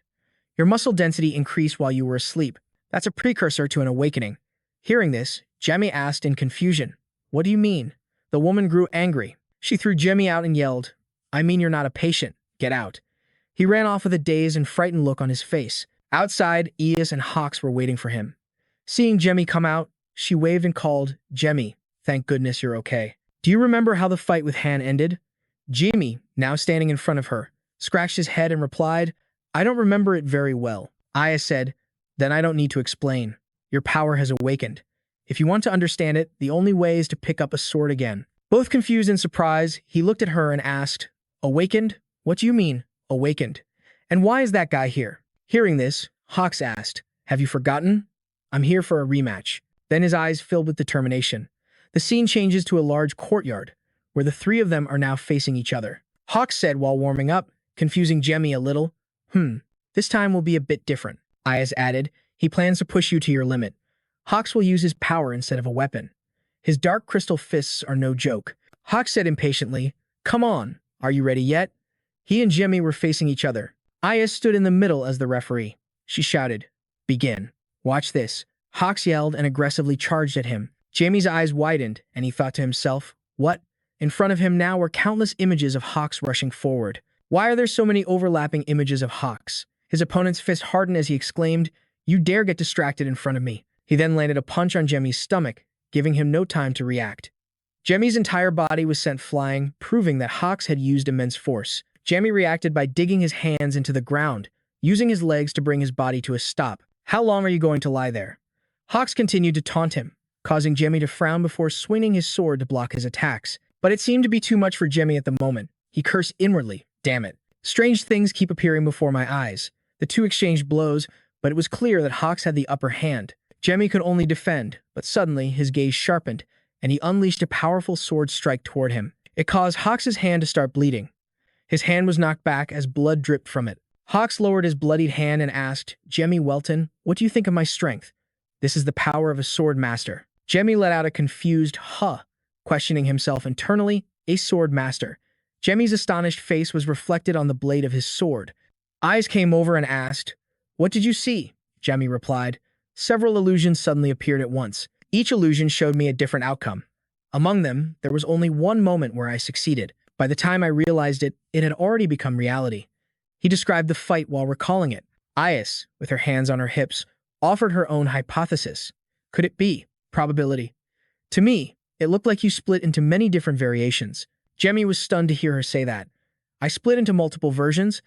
Your muscle density increased while you were asleep. That's a precursor to an awakening. Hearing this, Jamie asked in confusion, What do you mean? The woman grew angry. She threw Jamie out and yelled, I mean you're not a patient. Get out. He ran off with a dazed and frightened look on his face. Outside, Ias and Hawks were waiting for him. Seeing Jamie come out, she waved and called, Jamie, thank goodness you're okay. Do you remember how the fight with Han ended? Jamie, now standing in front of her, scratched his head and replied, I don't remember it very well. Aya said, Then I don't need to explain. Your power has awakened. If you want to understand it, the only way is to pick up a sword again. Both confused and surprised, he looked at her and asked, Awakened? What do you mean, awakened? And why is that guy here? Hearing this, Hawks asked, Have you forgotten? I'm here for a rematch. Then his eyes filled with determination. The scene changes to a large courtyard, where the 3 of them are now facing each other. Hawks said while warming up, confusing Jamie a little, This time will be a bit different. Ayaz added, He plans to push you to your limit. Hawks will use his power instead of a weapon. His dark crystal fists are no joke. Hawks said impatiently, Come on, are you ready yet? He and Jamie were facing each other. Ayaz stood in the middle as the referee. She shouted, Begin. Watch this. Hawks yelled and aggressively charged at him. Jamie's eyes widened, and he thought to himself, What? In front of him now were countless images of Hawks rushing forward. Why are there so many overlapping images of Hawks? His opponent's fist hardened as he exclaimed, You dare get distracted in front of me. He then landed a punch on Jamie's stomach, giving him no time to react. Jemmy's entire body was sent flying, proving that Hawks had used immense force. Jemmy reacted by digging his hands into the ground, using his legs to bring his body to a stop. How long are you going to lie there? Hawks continued to taunt him, causing Jemmy to frown before swinging his sword to block his attacks. But it seemed to be too much for Jemmy at the moment. He cursed inwardly. Damn it. Strange things keep appearing before my eyes. The two exchanged blows, but it was clear that Hawks had the upper hand. Jemmy could only defend, but suddenly his gaze sharpened, and he unleashed a powerful sword strike toward him. It caused Hawks' hand to start bleeding. His hand was knocked back as blood dripped from it. Hawks lowered his bloodied hand and asked, Jamie Welton, what do you think of my strength? This is the power of a sword master. Jemmy let out a confused huh, questioning himself internally, a sword master. Jemmy's astonished face was reflected on the blade of his sword. Eyes came over and asked, what did you see? Jemmy replied. Several illusions suddenly appeared at once. Each illusion showed me a different outcome. Among them, there was only one moment where I succeeded. By the time I realized it, it had already become reality. He described the fight while recalling it. Ias, with her hands on her hips, offered her own hypothesis. Could it be? Probability. To me, it looked like you split into many different variations. Jemmy was stunned to hear her say that. I split into multiple versions?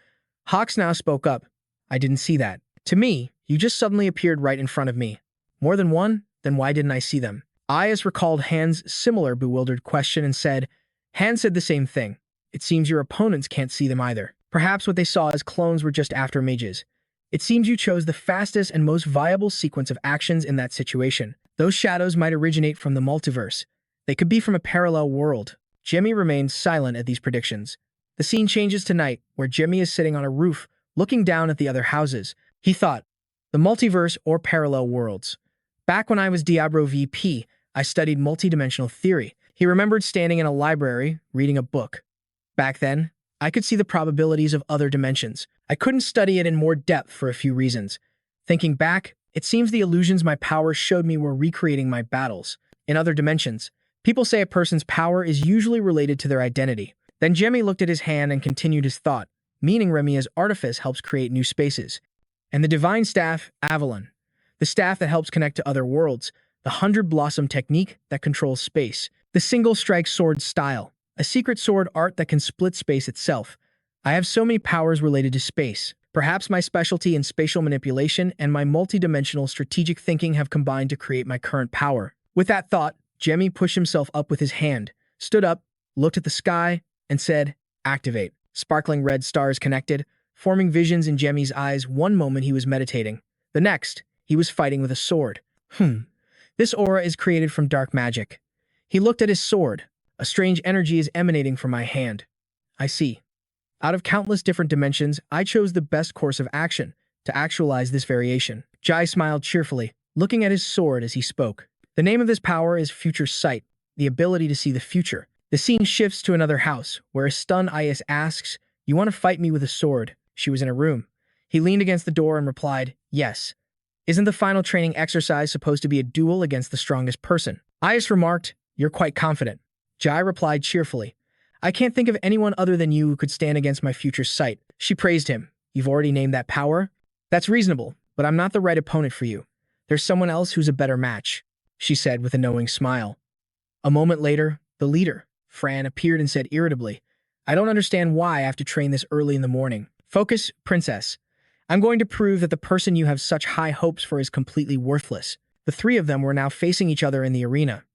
Hawks now spoke up. I didn't see that. To me, you just suddenly appeared right in front of me. More than one? Then why didn't I see them? Ias recalled Han's similar bewildered question and said, Han said the same thing. It seems your opponents can't see them either. Perhaps what they saw as clones were just after mages. It seems you chose the fastest and most viable sequence of actions in that situation. Those shadows might originate from the multiverse. They could be from a parallel world. Jemmy remained silent at these predictions. The scene changes to night, where Jemmy is sitting on a roof, looking down at the other houses. He thought, the multiverse or parallel worlds. Back when I was Diablo VP, I studied multidimensional theory. He remembered standing in a library, reading a book. Back then, I could see the probabilities of other dimensions. I couldn't study it in more depth for a few reasons. Thinking back, it seems the illusions my powers showed me were recreating my battles. In other dimensions, people say a person's power is usually related to their identity. Then Jemmy looked at his hand and continued his thought, meaning Remia's artifice helps create new spaces. And the divine staff, Avalon, the staff that helps connect to other worlds, the 100-blossom technique that controls space, the single-strike sword style, a secret sword art that can split space itself. I have so many powers related to space. Perhaps my specialty in spatial manipulation and my multidimensional strategic thinking have combined to create my current power. With that thought, Jemmy pushed himself up with his hand, stood up, looked at the sky, and said, activate. Sparkling red stars connected, forming visions in Jemmy's eyes. One moment he was meditating. The next, he was fighting with a sword. This aura is created from dark magic. He looked at his sword. A strange energy is emanating from my hand. I see. Out of countless different dimensions, I chose the best course of action to actualize this variation. Jai smiled cheerfully, looking at his sword as he spoke. The name of this power is Future Sight, the ability to see the future. The scene shifts to another house, where a stunned Ias asks, you want to fight me with a sword? She was in a room. He leaned against the door and replied, yes. Isn't the final training exercise supposed to be a duel against the strongest person? Ias remarked, you're quite confident. Jai replied cheerfully, I can't think of anyone other than you who could stand against my future sight. She praised him. You've already named that power? That's reasonable, but I'm not the right opponent for you. There's someone else who's a better match, she said with a knowing smile. A moment later, the leader, Fran, appeared and said irritably, I don't understand why I have to train this early in the morning. Focus, princess. I'm going to prove that the person you have such high hopes for is completely worthless. The three of them were now facing each other in the arena.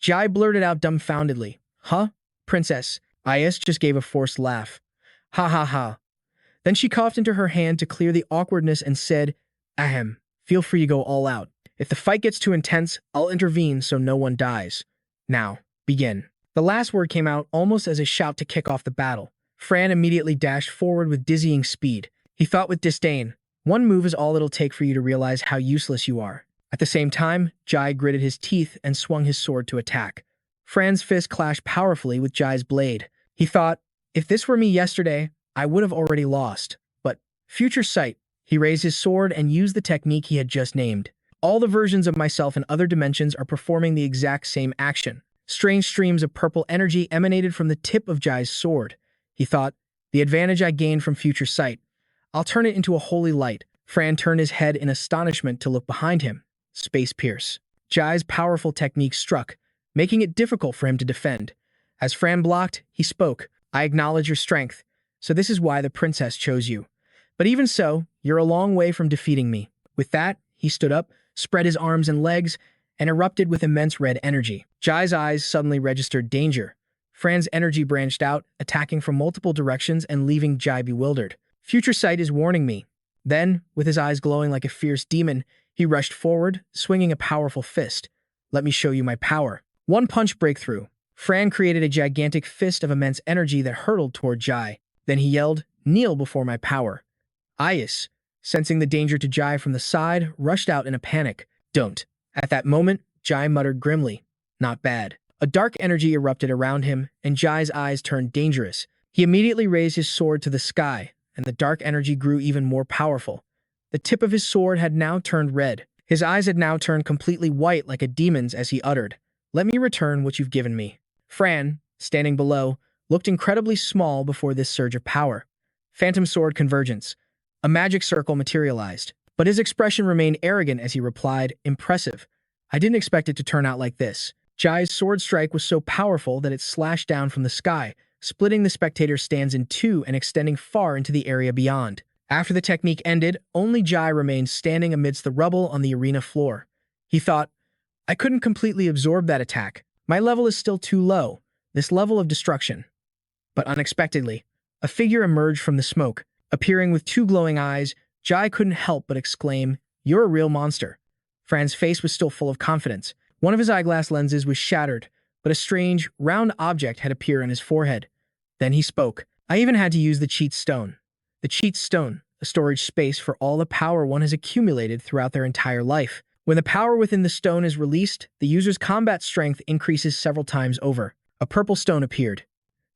Jai blurted out dumbfoundedly, huh? Princess. Ias just gave a forced laugh. Ha ha ha. Then she coughed into her hand to clear the awkwardness and said, ahem, feel free to go all out. If the fight gets too intense, I'll intervene so no one dies. Now, begin. The last word came out almost as a shout to kick off the battle. Fran immediately dashed forward with dizzying speed. He thought with disdain, one move is all it'll take for you to realize how useless you are. At the same time, Jai gritted his teeth and swung his sword to attack. Fran's fist clashed powerfully with Jai's blade. He thought, if this were me yesterday, I would have already lost. But, future sight, he raised his sword and used the technique he had just named. All the versions of myself in other dimensions are performing the exact same action. Strange streams of purple energy emanated from the tip of Jai's sword. He thought, the advantage I gained from future sight, I'll turn it into a holy light. Fran turned his head in astonishment to look behind him. Space Pierce. Jai's powerful technique struck, making it difficult for him to defend. As Fran blocked, he spoke. I acknowledge your strength, so this is why the princess chose you. But even so, you're a long way from defeating me. With that, he stood up, spread his arms and legs, and erupted with immense red energy. Jai's eyes suddenly registered danger. Fran's energy branched out, attacking from multiple directions and leaving Jai bewildered. Future sight is warning me. Then, with his eyes glowing like a fierce demon, he rushed forward, swinging a powerful fist. Let me show you my power. One punch breakthrough. Fran created a gigantic fist of immense energy that hurtled toward Jai. Then he yelled, kneel before my power. Ayas, sensing the danger to Jai from the side, rushed out in a panic. Don't. At that moment, Jai muttered grimly, not bad. A dark energy erupted around him, and Jai's eyes turned dangerous. He immediately raised his sword to the sky, and the dark energy grew even more powerful. The tip of his sword had now turned red. His eyes had now turned completely white like a demon's as he uttered, let me return what you've given me. Fran, standing below, looked incredibly small before this surge of power. Phantom sword convergence. A magic circle materialized, but his expression remained arrogant as he replied, impressive. I didn't expect it to turn out like this. Jai's sword strike was so powerful that it slashed down from the sky, splitting the spectator's stands in two and extending far into the area beyond. After the technique ended, only Jai remained standing amidst the rubble on the arena floor. He thought, I couldn't completely absorb that attack. My level is still too low, this level of destruction. But unexpectedly, a figure emerged from the smoke. Appearing with two glowing eyes, Jai couldn't help but exclaim, you're a real monster. Fran's face was still full of confidence. One of his eyeglass lenses was shattered, but a strange, round object had appeared on his forehead. Then he spoke. I even had to use the cheat stone. The cheat stone, a storage space for all the power one has accumulated throughout their entire life. When the power within the stone is released, the user's combat strength increases several times over. A purple stone appeared.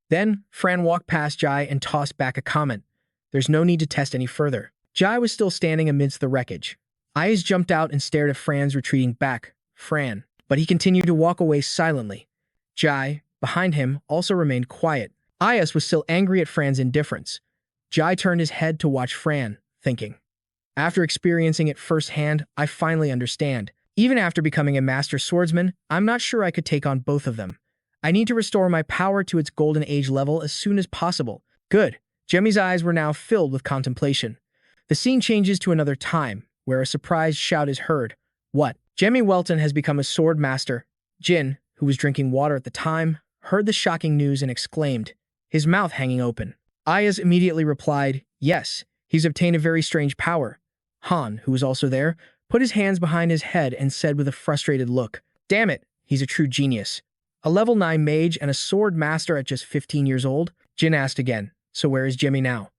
Then, Fran walked past Jai and tossed back a comment. There's no need to test any further. Jai was still standing amidst the wreckage. Eyes jumped out and stared at Fran's retreating back. Fran. But he continued to walk away silently. Jai, behind him, also remained quiet. Ayas was still angry at Fran's indifference. Jai turned his head to watch Fran, thinking, after experiencing it firsthand, I finally understand. Even after becoming a master swordsman, I'm not sure I could take on both of them. I need to restore my power to its golden age level as soon as possible. Good. Jemmy's eyes were now filled with contemplation. The scene changes to another time, where a surprised shout is heard. What? Jamie Welton has become a sword master. Jin, who was drinking water at the time, heard the shocking news and exclaimed, his mouth hanging open. Ayas immediately replied, yes, he's obtained a very strange power. Han, who was also there, put his hands behind his head and said with a frustrated look, damn it, he's a true genius. A level 9 mage and a sword master at just 15 years old? Jin asked again, so where is Jimmy now?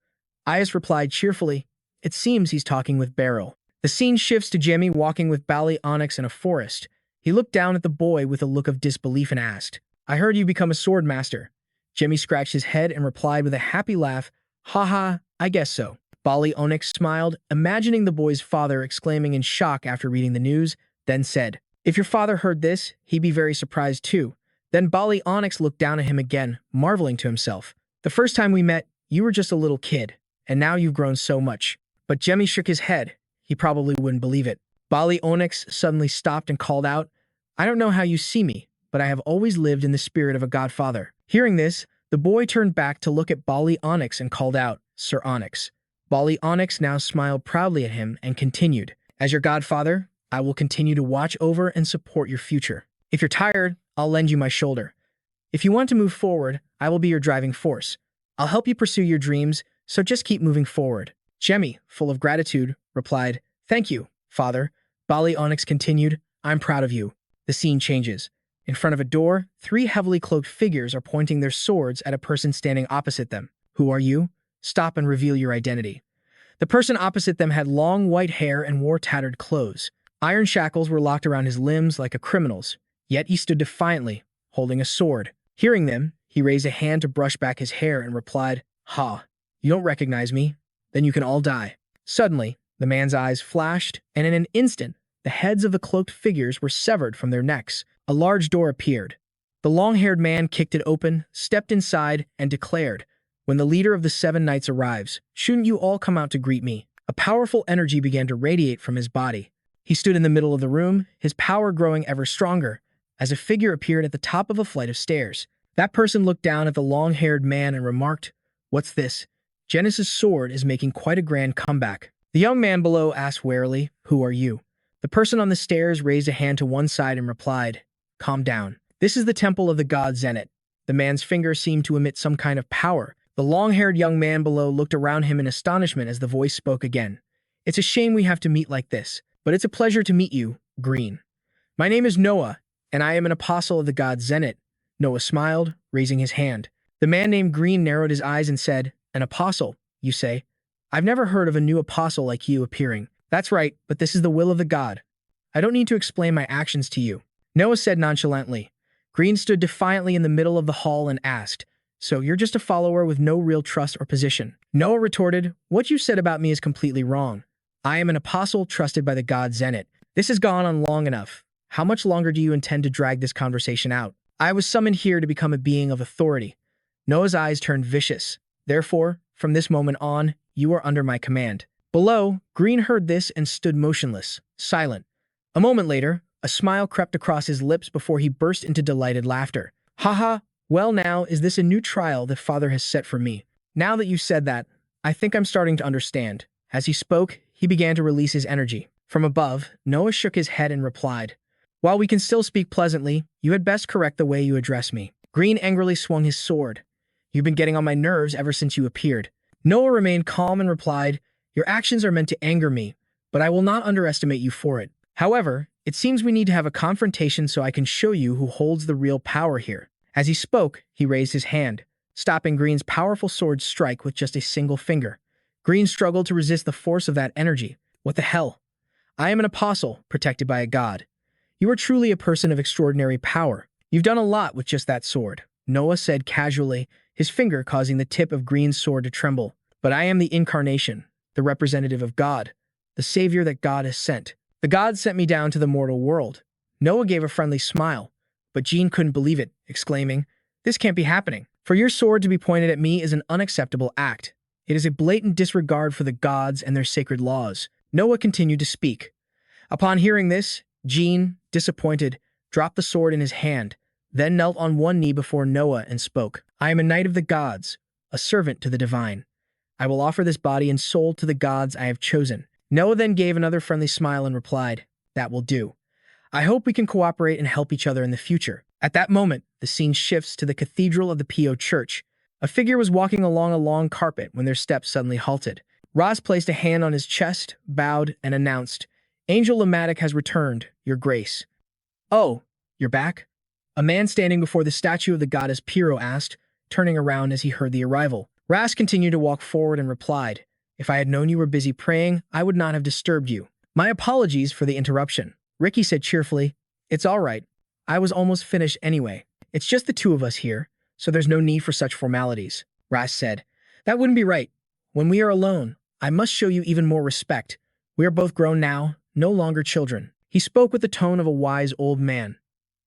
Ayas replied cheerfully, it seems he's talking with Beryl. The scene shifts to Jimmy walking with Bali Onyx in a forest. He looked down at the boy with a look of disbelief and asked, I heard you become a sword master. Jimmy scratched his head and replied with a happy laugh, haha, I guess so. Bali Onyx smiled, imagining the boy's father exclaiming in shock after reading the news, then said, if your father heard this, he'd be very surprised too. Then Bali Onyx looked down at him again, marveling to himself. The first time we met, you were just a little kid, and now you've grown so much. But Jimmy shook his head. He probably wouldn't believe it. Bali Onyx suddenly stopped and called out, I don't know how you see me, but I have always lived in the spirit of a godfather. Hearing this, the boy turned back to look at Bali Onyx and called out, Sir Onyx. Bali Onyx now smiled proudly at him and continued, as your godfather, I will continue to watch over and support your future. If you're tired, I'll lend you my shoulder. If you want to move forward, I will be your driving force. I'll help you pursue your dreams, so just keep moving forward. Jemmy, full of gratitude, replied, thank you, father. Bali Onyx continued, I'm proud of you. The scene changes. In front of a door, 3 heavily cloaked figures are pointing their swords at a person standing opposite them. Who are you? Stop and reveal your identity. The person opposite them had long white hair and wore tattered clothes. Iron shackles were locked around his limbs like a criminal's, yet he stood defiantly, holding a sword. Hearing them, he raised a hand to brush back his hair and replied, ha, you don't recognize me? Then you can all die. Suddenly, the man's eyes flashed, and in an instant, the heads of the cloaked figures were severed from their necks. A large door appeared. The long-haired man kicked it open, stepped inside, and declared, when the leader of the 7 knights arrives, shouldn't you all come out to greet me? A powerful energy began to radiate from his body. He stood in the middle of the room, his power growing ever stronger. as a figure appeared at the top of a flight of stairs. That person looked down at the long-haired man and remarked, "What's this? Genesis' sword is making quite a grand comeback." The young man below asked warily, "Who are you?" The person on the stairs raised a hand to one side and replied, "Calm down. This is the temple of the god Zenit." The man's finger seemed to emit some kind of power. The long-haired young man below looked around him in astonishment as the voice spoke again. "It's a shame we have to meet like this, but it's a pleasure to meet you, Green. My name is Noah, and I am an apostle of the god Zenit." Noah smiled, raising his hand. The man named Green narrowed his eyes and said, "An apostle, you say? I've never heard of a new apostle like you appearing." "That's right, but this is the will of the god. I don't need to explain my actions to you," Noah said nonchalantly. Green stood defiantly in the middle of the hall and asked, "So you're just a follower with no real trust or position?" Noah retorted, "What you said about me is completely wrong. I am an apostle trusted by the god Zenit. This has gone on long enough. How much longer do you intend to drag this conversation out? I was summoned here to become a being of authority." Noah's eyes turned vicious. "Therefore, from this moment on, you are under my command." Below, Green heard this and stood motionless, silent. A moment later, a smile crept across his lips before he burst into delighted laughter. "Haha, well now, is this a new trial that Father has set for me? Now that you said that, I think I'm starting to understand." As he spoke, he began to release his energy. From above, Noah shook his head and replied, "While we can still speak pleasantly, you had best correct the way you address me." Green angrily swung his sword. "You've been getting on my nerves ever since you appeared." Noah remained calm and replied, "Your actions are meant to anger me, but I will not underestimate you for it. However, it seems we need to have a confrontation so I can show you who holds the real power here." As he spoke, he raised his hand, stopping Green's powerful sword strike with just a single finger. Green struggled to resist the force of that energy. "What the hell? I am an apostle, protected by a god. You are truly a person of extraordinary power. You've done a lot with just that sword," Noah said casually, his finger causing the tip of Green's sword to tremble. "But I am the incarnation, the representative of God, the savior that God has sent. The God sent me down to the mortal world." Noah gave a friendly smile, but Jean couldn't believe it, exclaiming, "This can't be happening. For your sword to be pointed at me is an unacceptable act. It is a blatant disregard for the gods and their sacred laws." Noah continued to speak. Upon hearing this, Jean, disappointed, dropped the sword in his hand, then knelt on one knee before Noah and spoke. "I am a knight of the gods, a servant to the divine. I will offer this body and soul to the gods I have chosen." Noah then gave another friendly smile and replied, "That will do. I hope we can cooperate and help each other in the future." At that moment, the scene shifts to the cathedral of the P.O. Church. A figure was walking along a long carpet when their steps suddenly halted. Ross placed a hand on his chest, bowed, and announced, "Angel Lamatic has returned, Your Grace." "Oh, you're back?" A man standing before the statue of the goddess Pyrrho asked, turning around as he heard the arrival. Ras continued to walk forward and replied, "If I had known you were busy praying, I would not have disturbed you." "My apologies for the interruption," Ricky said cheerfully. "It's all right. I was almost finished anyway. It's just the two of us here, so there's no need for such formalities," Ras said. "That wouldn't be right. When we are alone, I must show you even more respect. We are both grown now, no longer children." He spoke with the tone of a wise old man.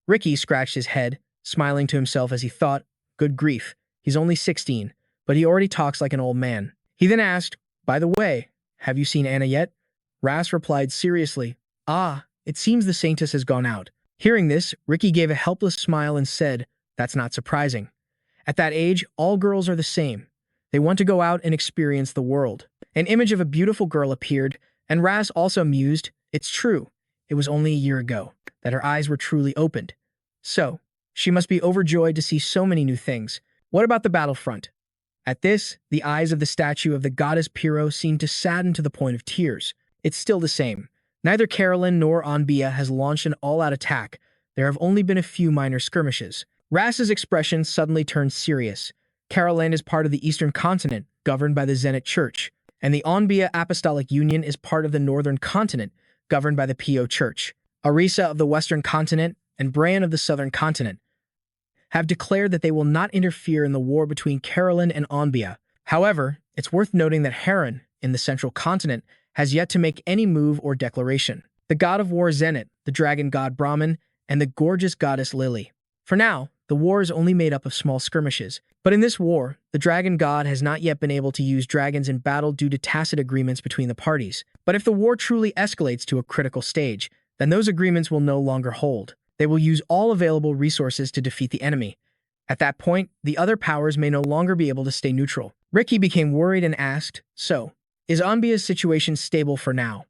Ricky scratched his head, smiling to himself as he thought, "Good grief, he's only 16, but he already talks like an old man." He then asked, "By the way, have you seen Anna yet?" Ras replied seriously, "Ah, it seems the saintess has gone out." Hearing this, Ricky gave a helpless smile and said, "That's not surprising. At that age, all girls are the same. They want to go out and experience the world." An image of a beautiful girl appeared, and Ras also mused, "It's true. It was only a year ago that her eyes were truly opened. So, she must be overjoyed to see so many new things. What about the battlefront?" At this, the eyes of the statue of the goddess Pyrrho seemed to sadden to the point of tears. "It's still the same. Neither Carolyn nor Onbia has launched an all-out attack. There have only been a few minor skirmishes." Ras's expression suddenly turned serious. "Caroline is part of the Eastern Continent, governed by the Zenit Church, and the Onbia Apostolic Union is part of the Northern Continent, governed by the P.O. Church. Arisa of the Western Continent and Bran of the Southern Continent have declared that they will not interfere in the war between Caroline and Onbia. However, it's worth noting that Heron, in the Central Continent, has yet to make any move or declaration. The god of war Zenit, the dragon god Brahman, and the gorgeous goddess Lily. For now, the war is only made up of small skirmishes. But in this war, the dragon god has not yet been able to use dragons in battle due to tacit agreements between the parties. But if the war truly escalates to a critical stage, then those agreements will no longer hold. They will use all available resources to defeat the enemy. At that point, the other powers may no longer be able to stay neutral. Ricky became worried and asked, "So, is Ambia's situation stable for now?"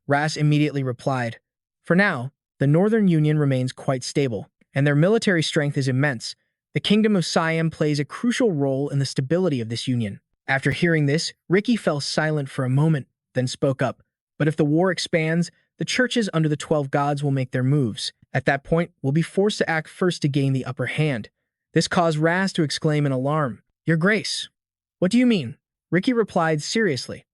Ras immediately replied, "For now, the Northern Union remains quite stable, and their military strength is immense. The Kingdom of Siam plays a crucial role in the stability of this union." After hearing this, Ricky fell silent for a moment, then spoke up. "But if the war expands, the churches under the 12 gods will make their moves. At that point, we'll be forced to act first to gain the upper hand." This caused Ras to exclaim in alarm, "Your Grace, what do you mean?" Ricky replied seriously,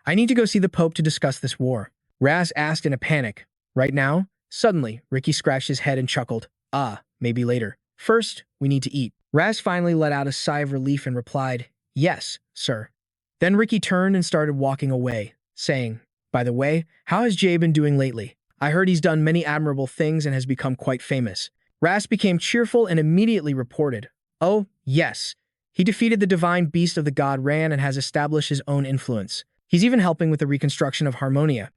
"I need to go see the Pope to discuss this war." Ras asked in a panic, "Right now?" Suddenly, Ricky scratched his head and chuckled, "Ah, maybe later. First, we need to eat." Ras finally let out a sigh of relief and replied, "Yes, sir." Then Ricky turned and started walking away, saying, "By the way, how has Jay been doing lately? I heard he's done many admirable things and has become quite famous." Ras became cheerful and immediately reported, "Oh, yes. He defeated the divine beast of the god Ran and has established his own influence. He's even helping with the reconstruction of Harmonia."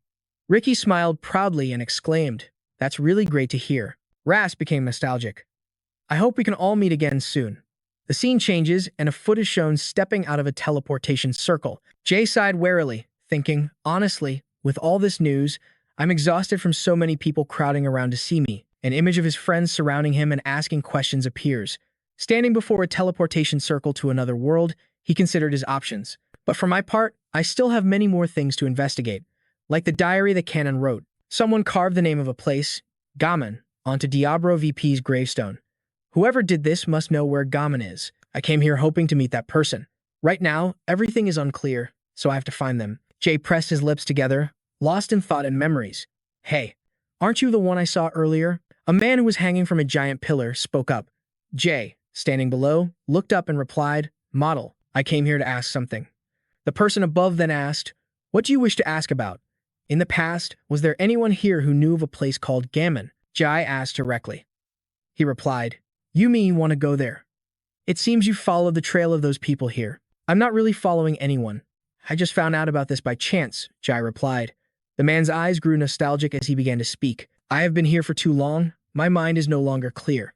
Ricky smiled proudly and exclaimed, "That's really great to hear." Ras became nostalgic. "I hope we can all meet again soon." The scene changes and a foot is shown stepping out of a teleportation circle. Jay sighed warily, thinking, "Honestly, with all this news, I'm exhausted from so many people crowding around to see me." An image of his friends surrounding him and asking questions appears. Standing before a teleportation circle to another world, he considered his options. "But for my part, I still have many more things to investigate. Like the diary the canon wrote. Someone carved the name of a place, Gammon, onto Diablo VP's gravestone. Whoever did this must know where Gammon is. I came here hoping to meet that person. Right now, everything is unclear, so I have to find them." Jay pressed his lips together, lost in thought and memories. "Hey, aren't you the one I saw earlier?" A man who was hanging from a giant pillar spoke up. Jay, standing below, looked up and replied, "Model, I came here to ask something." The person above then asked, "What do you wish to ask about?" In the past, was there anyone here who knew of a place called Gammon? Jai asked directly. He replied, "You mean you want to go there? It seems you followed the trail of those people here." "I'm not really following anyone. I just found out about this by chance," Jai replied. The man's eyes grew nostalgic as he began to speak. "I have been here for too long. My mind is no longer clear.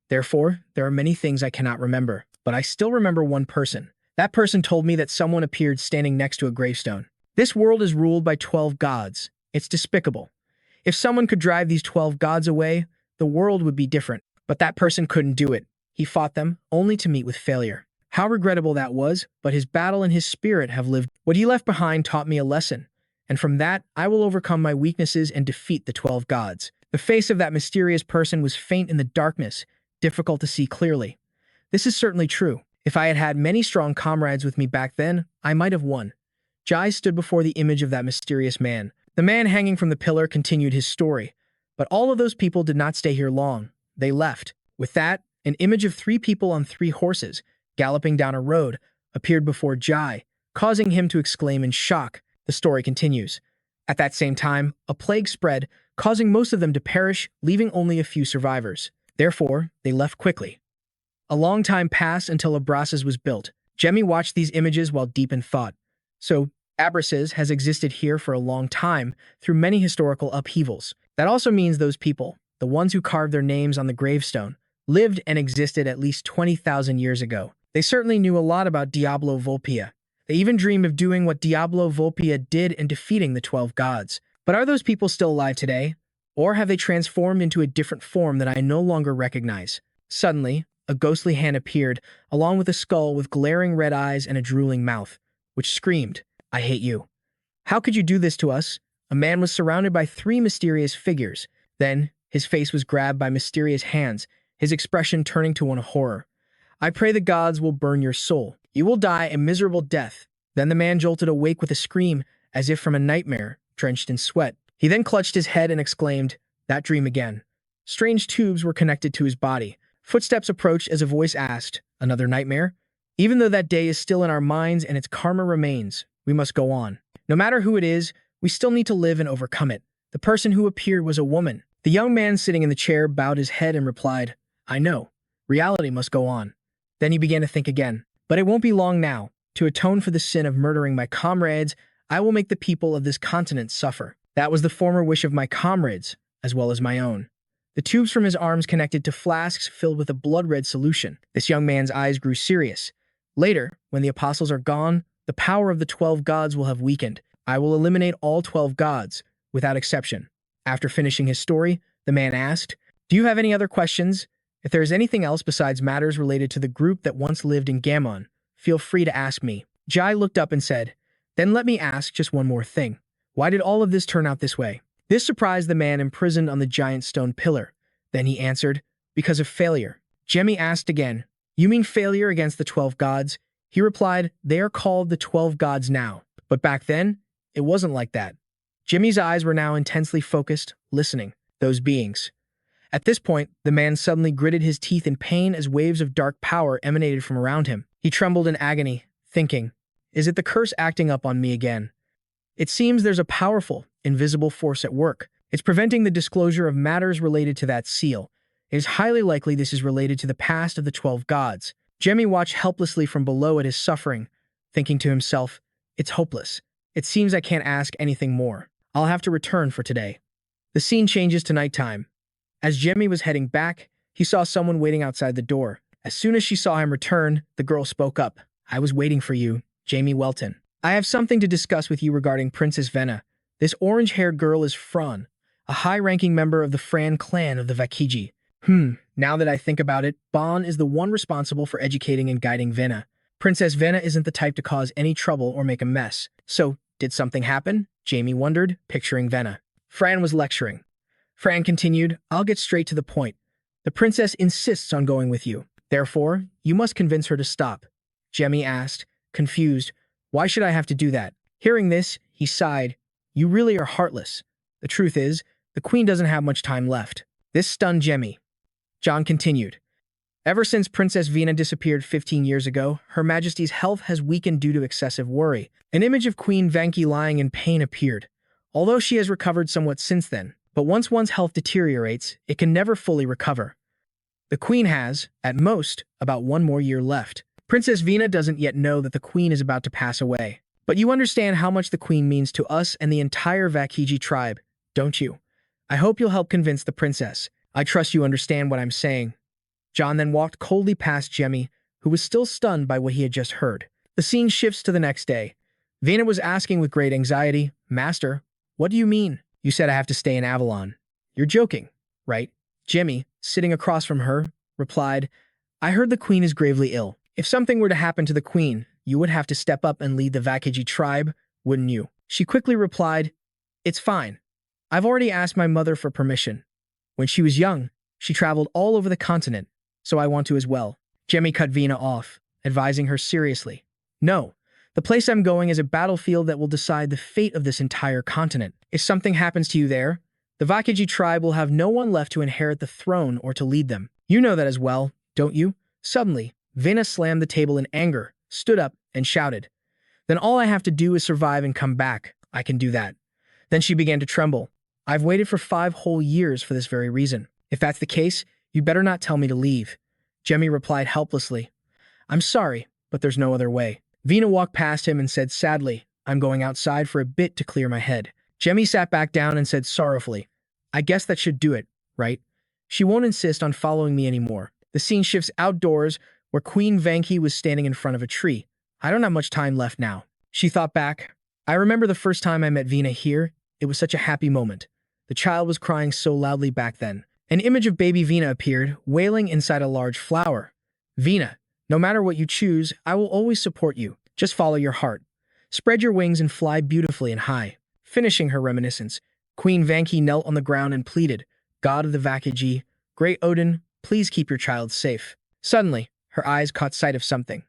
Therefore, there are many things I cannot remember. But I still remember one person. That person told me that someone appeared standing next to a gravestone. This world is ruled by 12 gods. It's despicable. If someone could drive these 12 gods away, the world would be different. But that person couldn't do it. He fought them, only to meet with failure. How regrettable that was, but his battle and his spirit have lived. What he left behind taught me a lesson. And from that, I will overcome my weaknesses and defeat the 12 gods." The face of that mysterious person was faint in the darkness, difficult to see clearly. This is certainly true. If I had had many strong comrades with me back then, I might have won. Jai stood before the image of that mysterious man. The man hanging from the pillar continued his story. But all of those people did not stay here long. They left. With that, an image of 3 people on 3 horses, galloping down a road, appeared before Jai, causing him to exclaim in shock. The story continues. At that same time, a plague spread, causing most of them to perish, leaving only a few survivors. Therefore, they left quickly. A long time passed until Abrases was built. Jamie watched these images while deep in thought. So, Abrases has existed here for a long time, through many historical upheavals. That also means those people, the ones who carved their names on the gravestone, lived and existed at least 20,000 years ago. They certainly knew a lot about Diablo Volpia. They even dreamed of doing what Diablo Volpia did and defeating the 12 gods. But are those people still alive today? Or have they transformed into a different form that I no longer recognize? Suddenly, a ghostly hand appeared, along with a skull with glaring red eyes and a drooling mouth, which screamed, "I hate you. How could you do this to us?" A man was surrounded by 3 mysterious figures. Then, his face was grabbed by mysterious hands, his expression turning to one of horror. "I pray the gods will burn your soul. You will die a miserable death." Then the man jolted awake with a scream, as if from a nightmare, drenched in sweat. He then clutched his head and exclaimed, "That dream again." Strange tubes were connected to his body. Footsteps approached as a voice asked, "Another nightmare?" Even though that day is still in our minds and its karma remains, we must go on. No matter who it is, we still need to live and overcome it. The person who appeared was a woman. The young man sitting in the chair bowed his head and replied, "I know. Reality must go on." Then he began to think again. "But it won't be long now. To atone for the sin of murdering my comrades, I will make the people of this continent suffer." That was the former wish of my comrades, as well as my own. The tubes from his arms connected to flasks filled with a blood-red solution. This young man's eyes grew serious. Later, when the apostles are gone, the power of the 12 gods will have weakened. I will eliminate all 12 gods, without exception. After finishing his story, the man asked, "Do you have any other questions? If there is anything else besides matters related to the group that once lived in Gammon, feel free to ask me." Jai looked up and said, "Then let me ask just one more thing. Why did all of this turn out this way?" This surprised the man imprisoned on the giant stone pillar. Then he answered, "Because of failure." Jamie asked again, "You mean failure against the 12 gods?" He replied, "They are called the 12 gods now. But back then, it wasn't like that." Jimmy's eyes were now intensely focused, listening. Those beings. At this point, the man suddenly gritted his teeth in pain as waves of dark power emanated from around him. He trembled in agony, thinking, "Is it the curse acting up on me again? It seems there's a powerful, invisible force at work. It's preventing the disclosure of matters related to that seal. It is highly likely this is related to the past of the 12 gods." Jemmy watched helplessly from below at his suffering, thinking to himself, "It's hopeless. It seems I can't ask anything more. I'll have to return for today." The scene changes to nighttime. As Jemmy was heading back, he saw someone waiting outside the door. As soon as she saw him return, the girl spoke up. "I was waiting for you, Jamie Welton. I have something to discuss with you regarding Princess Venna. This orange-haired girl is Fran, a high-ranking member of the Fran clan of the Vakiji. Now that I think about it, Bon is the one responsible for educating and guiding Venna. Princess Venna isn't the type to cause any trouble or make a mess. So, did something happen?" Jamie wondered, picturing Venna. Fran was lecturing. Fran continued, "I'll get straight to the point. The princess insists on going with you. Therefore, you must convince her to stop." Jemmy asked, confused, "Why should I have to do that?" Hearing this, he sighed. "You really are heartless. The truth is, the queen doesn't have much time left." This stunned Jemmy. John continued, "Ever since Princess Vina disappeared 15 years ago, Her Majesty's health has weakened due to excessive worry. An image of Queen Vanki lying in pain appeared, although she has recovered somewhat since then. But once one's health deteriorates, it can never fully recover. The queen has, at most, about 1 more year left. Princess Vina doesn't yet know that the queen is about to pass away. But you understand how much the queen means to us and the entire Vakiji tribe, don't you? I hope you'll help convince the princess. I trust you understand what I'm saying." John then walked coldly past Jemmy, who was still stunned by what he had just heard. The scene shifts to the next day. Vina was asking with great anxiety, "Master, what do you mean? You said I have to stay in Avalon. You're joking, right?" Jemmy, sitting across from her, replied, "I heard the queen is gravely ill. If something were to happen to the queen, you would have to step up and lead the Vakiji tribe, wouldn't you?" She quickly replied, "It's fine. I've already asked my mother for permission. When she was young, she traveled all over the continent, so I want to as well." Jemmy cut Vina off, advising her seriously, "No, the place I'm going is a battlefield that will decide the fate of this entire continent. If something happens to you there, the Vakiji tribe will have no one left to inherit the throne or to lead them. You know that as well, don't you?" Suddenly, Vina slammed the table in anger, stood up, and shouted, "Then all I have to do is survive and come back. I can do that." Then she began to tremble. "I've waited for 5 whole years for this very reason. If that's the case, you better not tell me to leave." Jemmy replied helplessly, "I'm sorry, but there's no other way." Vina walked past him and said sadly, "I'm going outside for a bit to clear my head." Jemmy sat back down and said sorrowfully, "I guess that should do it, right? She won't insist on following me anymore." The scene shifts outdoors, where Queen Vanki was standing in front of a tree. "I don't have much time left now." She thought back. "I remember the first time I met Vina here. It was such a happy moment. The child was crying so loudly back then." An image of baby Vina appeared, wailing inside a large flower. "Vina, no matter what you choose, I will always support you. Just follow your heart. Spread your wings and fly beautifully and high." Finishing her reminiscence, Queen Vanki knelt on the ground and pleaded, "God of the Vakiji, Great Odin, please keep your child safe." Suddenly, her eyes caught sight of something.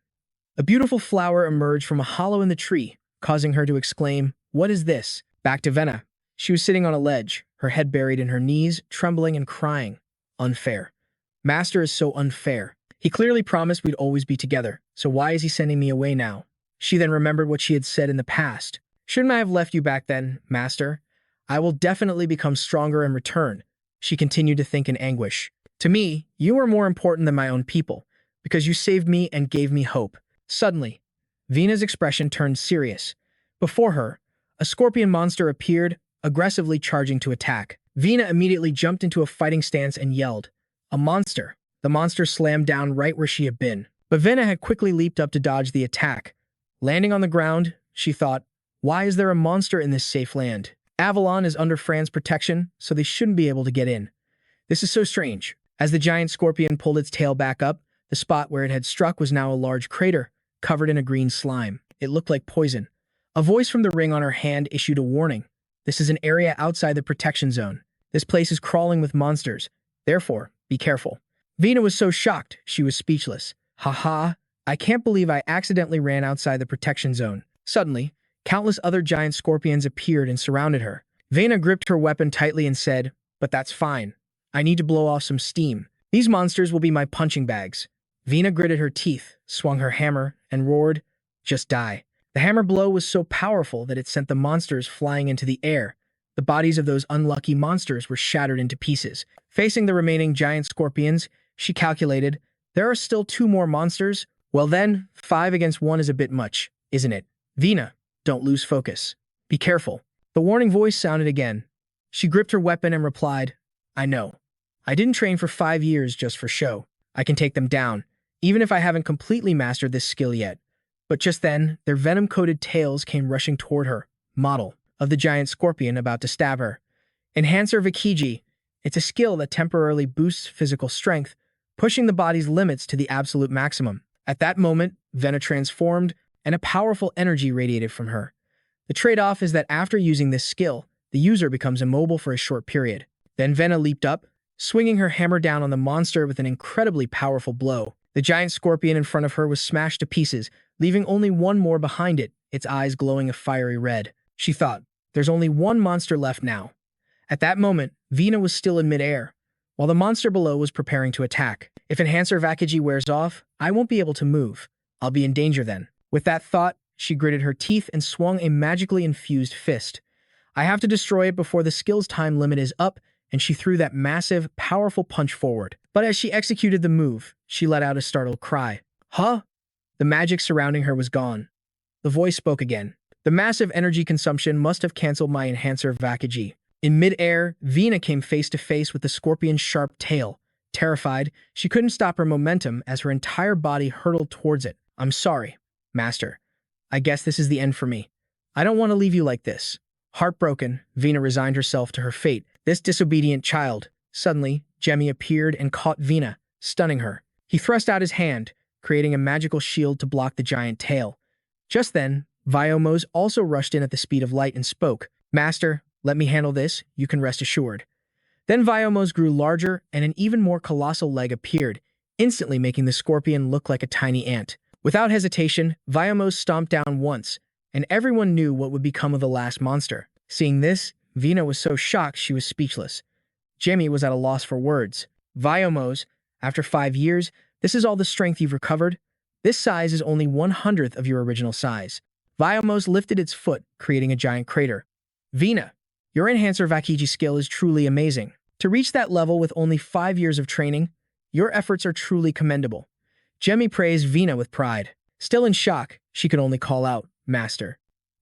A beautiful flower emerged from a hollow in the tree, causing her to exclaim, "What is this?" Back to Venna. She was sitting on a ledge, her head buried in her knees, trembling and crying. "Unfair. Master is so unfair. He clearly promised we'd always be together, so why is he sending me away now?" She then remembered what she had said in the past. "Shouldn't I have left you back then, Master? I will definitely become stronger in return," she continued to think in anguish. "To me, you are more important than my own people, because you saved me and gave me hope." Suddenly, Vina's expression turned serious. Before her, a scorpion monster appeared, aggressively charging to attack. Vina immediately jumped into a fighting stance and yelled, "A monster!" The monster slammed down right where she had been. But Vina had quickly leaped up to dodge the attack. Landing on the ground, she thought, "Why is there a monster in this safe land? Avalon is under Fran's protection, so they shouldn't be able to get in. This is so strange." As the giant scorpion pulled its tail back up, the spot where it had struck was now a large crater, covered in a green slime. It looked like poison. A voice from the ring on her hand issued a warning. "This is an area outside the protection zone. This place is crawling with monsters. Therefore, be careful." Vina was so shocked, she was speechless. "Haha, I can't believe I accidentally ran outside the protection zone." Suddenly, countless other giant scorpions appeared and surrounded her. Vina gripped her weapon tightly and said, "But that's fine. I need to blow off some steam. These monsters will be my punching bags." Vina gritted her teeth, swung her hammer, and roared, "Just die." The hammer blow was so powerful that it sent the monsters flying into the air. The bodies of those unlucky monsters were shattered into pieces. Facing the remaining giant scorpions, she calculated, "There are still 2 more monsters? Well then, 5 against 1 is a bit much, isn't it? Vina, don't lose focus. Be careful." The warning voice sounded again. She gripped her weapon and replied, "I know. I didn't train for 5 years just for show. I can take them down, even if I haven't completely mastered this skill yet." But just then, their venom-coated tails came rushing toward her, model of the giant scorpion about to stab her. Enhancer Vakiji. It's a skill that temporarily boosts physical strength, pushing the body's limits to the absolute maximum. At that moment, Vena transformed, and a powerful energy radiated from her. The trade-off is that after using this skill, the user becomes immobile for a short period. Then Vena leaped up, swinging her hammer down on the monster with an incredibly powerful blow. The giant scorpion in front of her was smashed to pieces, leaving only one more behind it, its eyes glowing a fiery red. She thought, "There's only one monster left now." At that moment, Vina was still in midair, while the monster below was preparing to attack. "If Enhancer Vakiji wears off, I won't be able to move. I'll be in danger then." With that thought, she gritted her teeth and swung a magically infused fist. "I have to destroy it before the skill's time limit is up," and she threw that massive, powerful punch forward. But as she executed the move, she let out a startled cry. "Huh?" The magic surrounding her was gone. The voice spoke again. "The massive energy consumption must have canceled my Enhancer Vakiji." In mid-air, Vina came face to face with the scorpion's sharp tail. Terrified, she couldn't stop her momentum as her entire body hurtled towards it. "I'm sorry, Master. I guess this is the end for me. I don't want to leave you like this." Heartbroken, Vina resigned herself to her fate. This disobedient child. Suddenly, Jamie appeared and caught Vina, stunning her. He thrust out his hand, creating a magical shield to block the giant tail. Just then, Viomos also rushed in at the speed of light and spoke, "Master, let me handle this, you can rest assured." Then Viomos grew larger and an even more colossal leg appeared, instantly making the scorpion look like a tiny ant. Without hesitation, Viomos stomped down once, and everyone knew what would become of the last monster. Seeing this, Vina was so shocked she was speechless. Jamie was at a loss for words. "Viomos, after 5 years, this is all the strength you've recovered? This size is only 1/100th of your original size." Viomos lifted its foot, creating a giant crater. "Vina, your Enhancer Vakiji skill is truly amazing. To reach that level with only 5 years of training, your efforts are truly commendable." Jamie praised Vina with pride. Still in shock, she could only call out, "Master."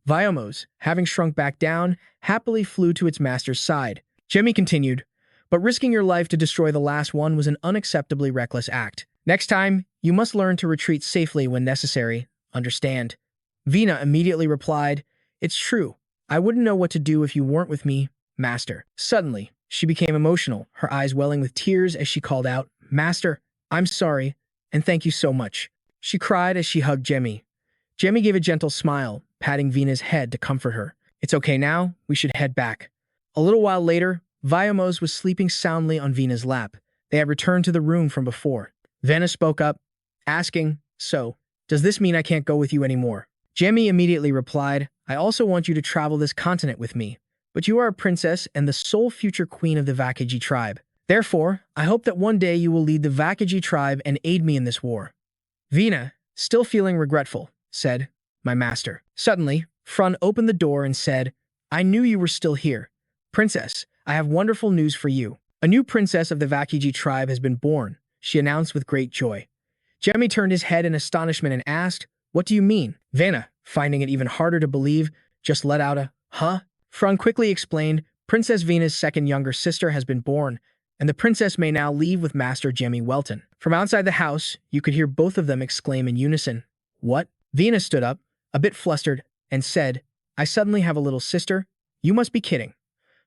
Viomos, having shrunk back down, happily flew to its master's side. Jamie continued, "But risking your life to destroy the last one was an unacceptably reckless act. Next time, you must learn to retreat safely when necessary. Understand?" Vina immediately replied, "It's true. I wouldn't know what to do if you weren't with me, Master." Suddenly, she became emotional, her eyes welling with tears as she called out, "Master, I'm sorry, and thank you so much." She cried as she hugged Jamie. Jamie gave a gentle smile, patting Vina's head to comfort her. "It's okay now, we should head back." A little while later, Viomos was sleeping soundly on Vina's lap. They had returned to the room from before. Vina spoke up, asking, "So, does this mean I can't go with you anymore?" Jamie immediately replied, "I also want you to travel this continent with me, but you are a princess and the sole future queen of the Vakiji tribe. Therefore, I hope that one day you will lead the Vakiji tribe and aid me in this war." Vina, still feeling regretful, said, "My master." Suddenly, Frun opened the door and said, "I knew you were still here. Princess, I have wonderful news for you. A new princess of the Vakiji tribe has been born," she announced with great joy. Jamie turned his head in astonishment and asked, "What do you mean?" Vina, finding it even harder to believe, just let out a, "Huh?" Frun quickly explained, Princess Vena's second younger sister has been born, and the princess may now leave with Master Jamie Welton. From outside the house, you could hear both of them exclaim in unison, "What?" Vena stood up, a bit flustered, and said, "I suddenly have a little sister? You must be kidding."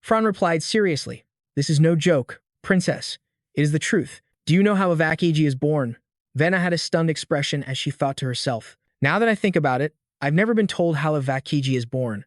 Fran replied seriously, "This is no joke, princess. It is the truth. Do you know how a Vakiji is born?" Vena had a stunned expression as she thought to herself, "Now that I think about it, I've never been told how a Vakiji is born.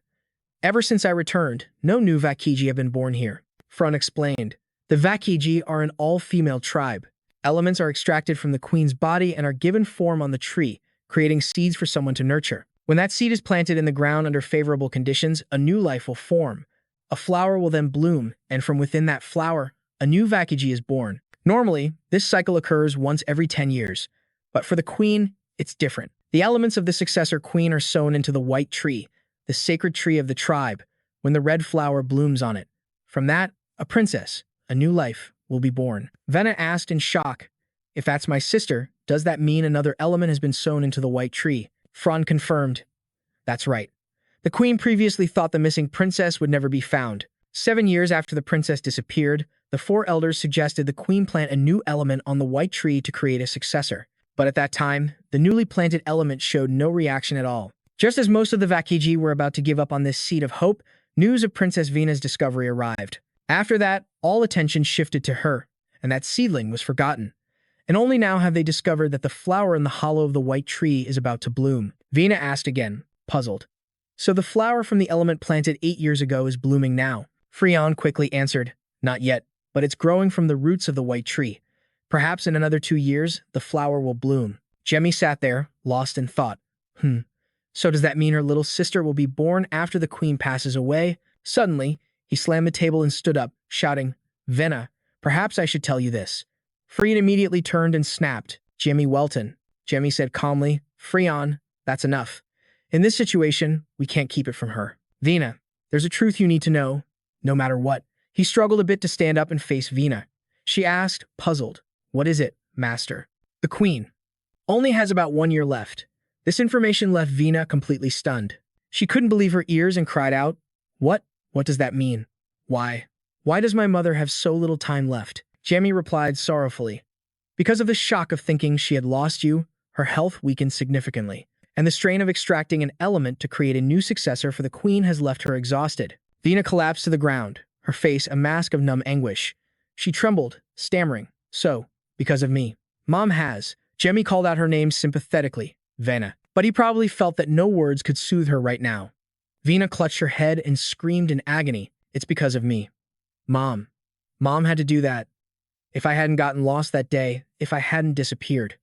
Ever since I returned, no new Vakiji have been born here." Fran explained, "The Vakiji are an all-female tribe. Elements are extracted from the queen's body and are given form on the tree, creating seeds for someone to nurture. When that seed is planted in the ground under favorable conditions, a new life will form. A flower will then bloom, and from within that flower, a new Vakiji is born. Normally, this cycle occurs once every 10 years, but for the queen, it's different. The elements of the successor queen are sown into the white tree, the sacred tree of the tribe, when the red flower blooms on it. From that, a princess, a new life, will be born." Vena asked in shock, "If that's my sister, does that mean another element has been sown into the white tree?" Fran confirmed, "That's right. The queen previously thought the missing princess would never be found. 7 years after the princess disappeared, the 4 elders suggested the queen plant a new element on the white tree to create a successor. But at that time, the newly planted element showed no reaction at all. Just as most of the Vakiji were about to give up on this seed of hope, news of Princess Vena's discovery arrived. After that, all attention shifted to her, and that seedling was forgotten. And only now have they discovered that the flower in the hollow of the white tree is about to bloom." Vena asked again, puzzled. "So the flower from the element planted 8 years ago is blooming now?" Freon quickly answered, "Not yet, but it's growing from the roots of the white tree. Perhaps in another 2 years, the flower will bloom." Jemmy sat there, lost in thought. So does that mean her little sister will be born after the queen passes away? Suddenly, he slammed the table and stood up, shouting, "Vena, perhaps I should tell you this." Freon immediately turned and snapped, "Jamie Welton." Jemmy said calmly, "Freon, that's enough. In this situation, we can't keep it from her. Vena, there's a truth you need to know, no matter what." He struggled a bit to stand up and face Vena. She asked, puzzled, "What is it, master?" "The queen only has about 1 year left." This information left Vena completely stunned. She couldn't believe her ears and cried out, "What? What does that mean? Why does my mother have so little time left?" Jamie replied sorrowfully, "Because of the shock of thinking she had lost you, her health weakened significantly, and the strain of extracting an element to create a new successor for the queen has left her exhausted." Vena collapsed to the ground, her face a mask of numb anguish. She trembled, stammering, "So, because of me, Mom has." Jamie called out her name sympathetically, "Vena." But he probably felt that no words could soothe her right now. Vena clutched her head and screamed in agony, "It's because of me. Mom. Mom had to do that. If I hadn't gotten lost that day, if I hadn't disappeared."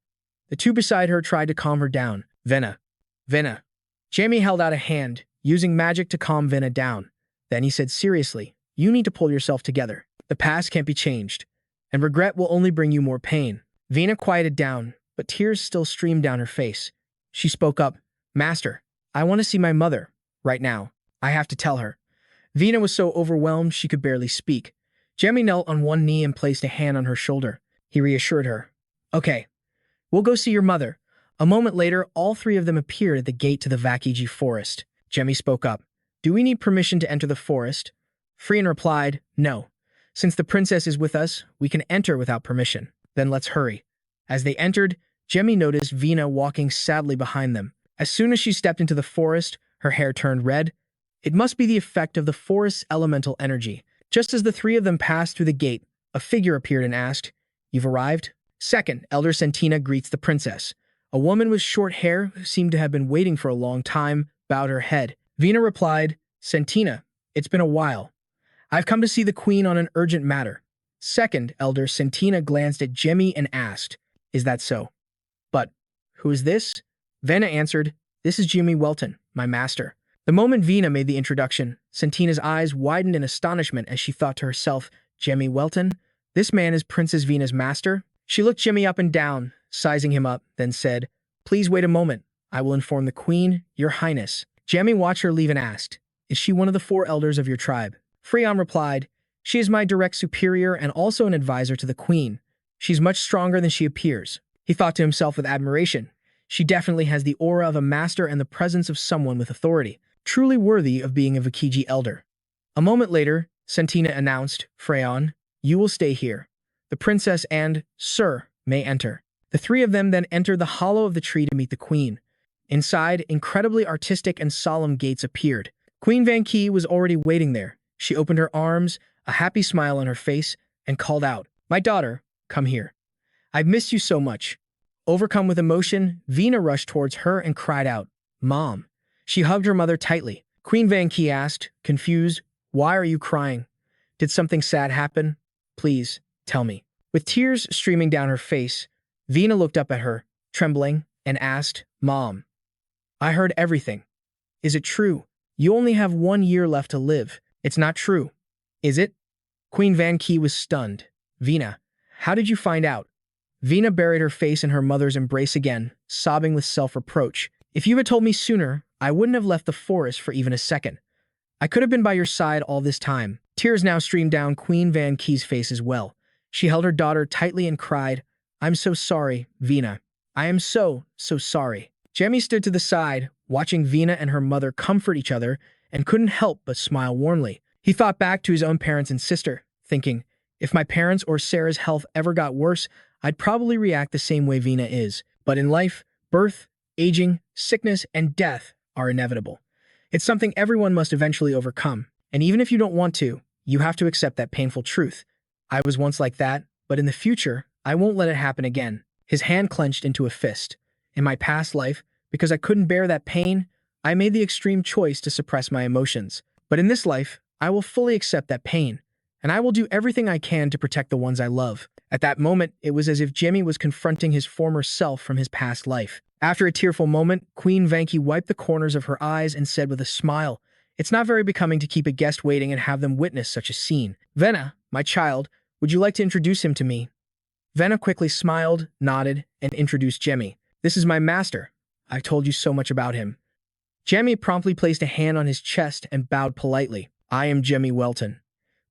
The two beside her tried to calm her down. "Vena. Vena." Jamie held out a hand, using magic to calm Vena down. Then he said seriously, "You need to pull yourself together. The past can't be changed, and regret will only bring you more pain." Vena quieted down, but tears still streamed down her face. She spoke up, "Master, I want to see my mother. Right now. I have to tell her." Vena was so overwhelmed she could barely speak. Jamie knelt on one knee and placed a hand on her shoulder. He reassured her, "Okay, we'll go see your mother." A moment later, all 3 of them appeared at the gate to the Vakiji forest. Jamie spoke up, "Do we need permission to enter the forest?" Freon replied, "No. Since the princess is with us, we can enter without permission. Then let's hurry." As they entered, Jamie noticed Vena walking sadly behind them. As soon as she stepped into the forest, her hair turned red. It must be the effect of the forest's elemental energy. Just as the 3 of them passed through the gate, a figure appeared and asked, "You've arrived?" Second, Elder Sentina greets the princess. A woman with short hair, who seemed to have been waiting for a long time, bowed her head. Vena replied, "Sentina, it's been a while. I've come to see the queen on an urgent matter." Second, Elder Sentina glanced at Jemmy and asked, "Is that so? But who is this?" Vena answered, "This is Jamie Welton, my master." The moment Vena made the introduction, Sentina's eyes widened in astonishment as she thought to herself, "Jamie Welton? This man is Princess Vena's master?" She looked Jimmy up and down, sizing him up, then said, "Please wait a moment. I will inform the queen, your highness." Jamie watched her leave and asked, "Is she one of the 4 elders of your tribe?" Freon replied, "She is my direct superior and also an advisor to the queen. She's much stronger than she appears." He thought to himself with admiration, "She definitely has the aura of a master and the presence of someone with authority, truly worthy of being a Vakiji elder." A moment later, Sentina announced. Freyon, you will stay here. The princess and Sir may enter. The three of them then entered the hollow of the tree to meet the queen. Inside, incredibly artistic and solemn gates appeared. Queen Vanqi was already waiting there. She opened her arms, a happy smile on her face, and called out, "My daughter, come here. I've missed you so much." Overcome with emotion, Vina rushed towards her and cried out, "Mom." She hugged her mother tightly. Queen Vanqi asked, confused, "Why are you crying? Did something sad happen? Please, tell me." With tears streaming down her face, Vina looked up at her, trembling, and asked, "Mom, I heard everything. Is it true? You only have 1 year left to live. It's not true, is it?" Queen Vanqi was stunned. "Vina, how did you find out?" Vina buried her face in her mother's embrace again, sobbing with self-reproach. "If you had told me sooner, I wouldn't have left the forest for even a second. I could have been by your side all this time." Tears now streamed down Queen Vanqi's face as well. She held her daughter tightly and cried, "I'm so sorry, Vina. I am so sorry." Jamie stood to the side, watching Vina and her mother comfort each other, and couldn't help but smile warmly. He thought back to his own parents and sister, thinking, if my parents or Sarah's health ever got worse, I'd probably react the same way Vina is. But in life, birth, aging, sickness, and death are inevitable. It's something everyone must eventually overcome. And even if you don't want to, you have to accept that painful truth. I was once like that, but in the future, I won't let it happen again. His hand clenched into a fist. In my past life, because I couldn't bear that pain, I made the extreme choice to suppress my emotions. But in this life, I will fully accept that pain, and I will do everything I can to protect the ones I love. At that moment, it was as if Jamie was confronting his former self from his past life. After a tearful moment, Queen Vanqi wiped the corners of her eyes and said with a smile, "It's not very becoming to keep a guest waiting and have them witness such a scene. Vena, my child, would you like to introduce him to me?" Vena quickly smiled, nodded, and introduced Jamie. "This is my master. I've told you so much about him." Jamie promptly placed a hand on his chest and bowed politely. "I am Jamie Welton."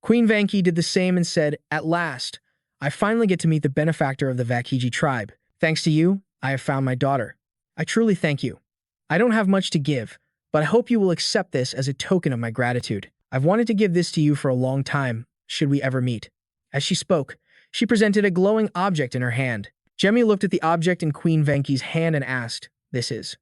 Queen Vanqi did the same and said, "At last, I finally get to meet the benefactor of the Vakiji tribe. Thanks to you, I have found my daughter. I truly thank you. I don't have much to give, but I hope you will accept this as a token of my gratitude. I've wanted to give this to you for a long time, should we ever meet." As she spoke, she presented a glowing object in her hand. Jamie looked at the object in Queen Vanqi's hand and asked, "This is?"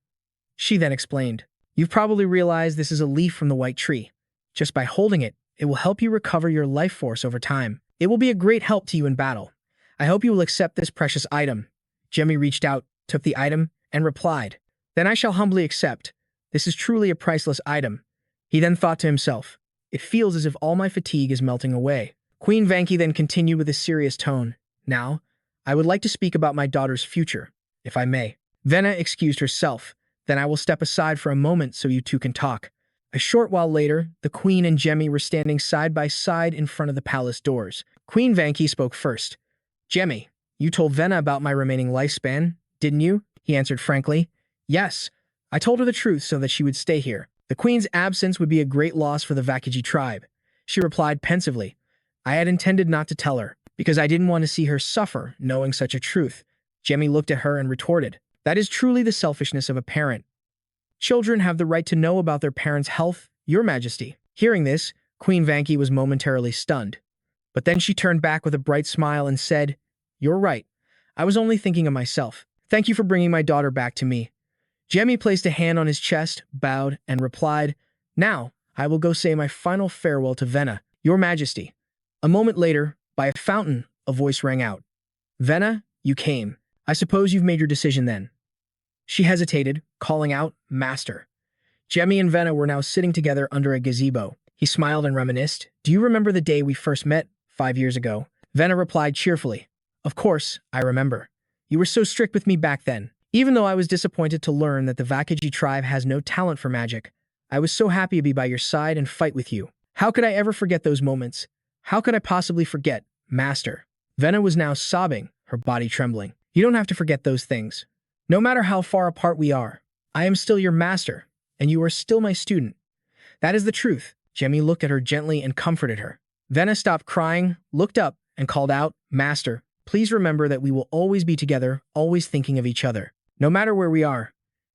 She then explained, "You've probably realized this is a leaf from the white tree. Just by holding it, it will help you recover your life force over time. It will be a great help to you in battle. I hope you will accept this precious item." Jamie reached out, took the item, and replied, "Then I shall humbly accept. This is truly a priceless item." He then thought to himself, "It feels as if all my fatigue is melting away." Queen Vanqi then continued with a serious tone, "Now, I would like to speak about my daughter's future, if I may." Vena excused herself. "Then I will step aside for a moment so you two can talk." A short while later, the queen and Jamie were standing side by side in front of the palace doors. Queen Vanqi spoke first. "Jamie, you told Vena about my remaining lifespan, didn't you?" He answered frankly. "Yes, I told her the truth so that she would stay here. The queen's absence would be a great loss for the Vakiji tribe." She replied pensively, "I had intended not to tell her, because I didn't want to see her suffer knowing such a truth." Jamie looked at her and retorted, "That is truly the selfishness of a parent. Children have the right to know about their parents' health, Your Majesty." Hearing this, Queen Vanqi was momentarily stunned. But then she turned back with a bright smile and said, "You're right. I was only thinking of myself. Thank you for bringing my daughter back to me." Jamie placed a hand on his chest, bowed, and replied, "Now, I will go say my final farewell to Vena, Your Majesty." A moment later, by a fountain, a voice rang out. "Vena, you came. I suppose you've made your decision then." She hesitated, calling out, "Master." Jamie and Vena were now sitting together under a gazebo. He smiled and reminisced. "Do you remember the day we first met, 5 years ago?" Vena replied cheerfully, "Of course, I remember. You were so strict with me back then. Even though I was disappointed to learn that the Vakiji tribe has no talent for magic, I was so happy to be by your side and fight with you. How could I ever forget those moments? How could I possibly forget, Master?" Vena was now sobbing, her body trembling. "You don't have to forget those things. No matter how far apart we are, I am still your master, and you are still my student. That is the truth." Jamie looked at her gently and comforted her. Vena stopped crying, looked up, and called out, "Master, please remember that we will always be together, always thinking of each other, no matter where we are."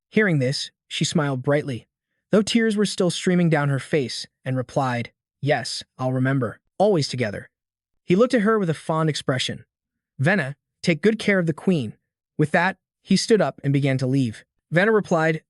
Hearing this, she smiled brightly, though tears were still streaming down her face, and replied, Yes, I'll remember. Always together. He looked at her with a fond expression. Venna, take good care of the queen. With that, he stood up and began to leave. Venna replied,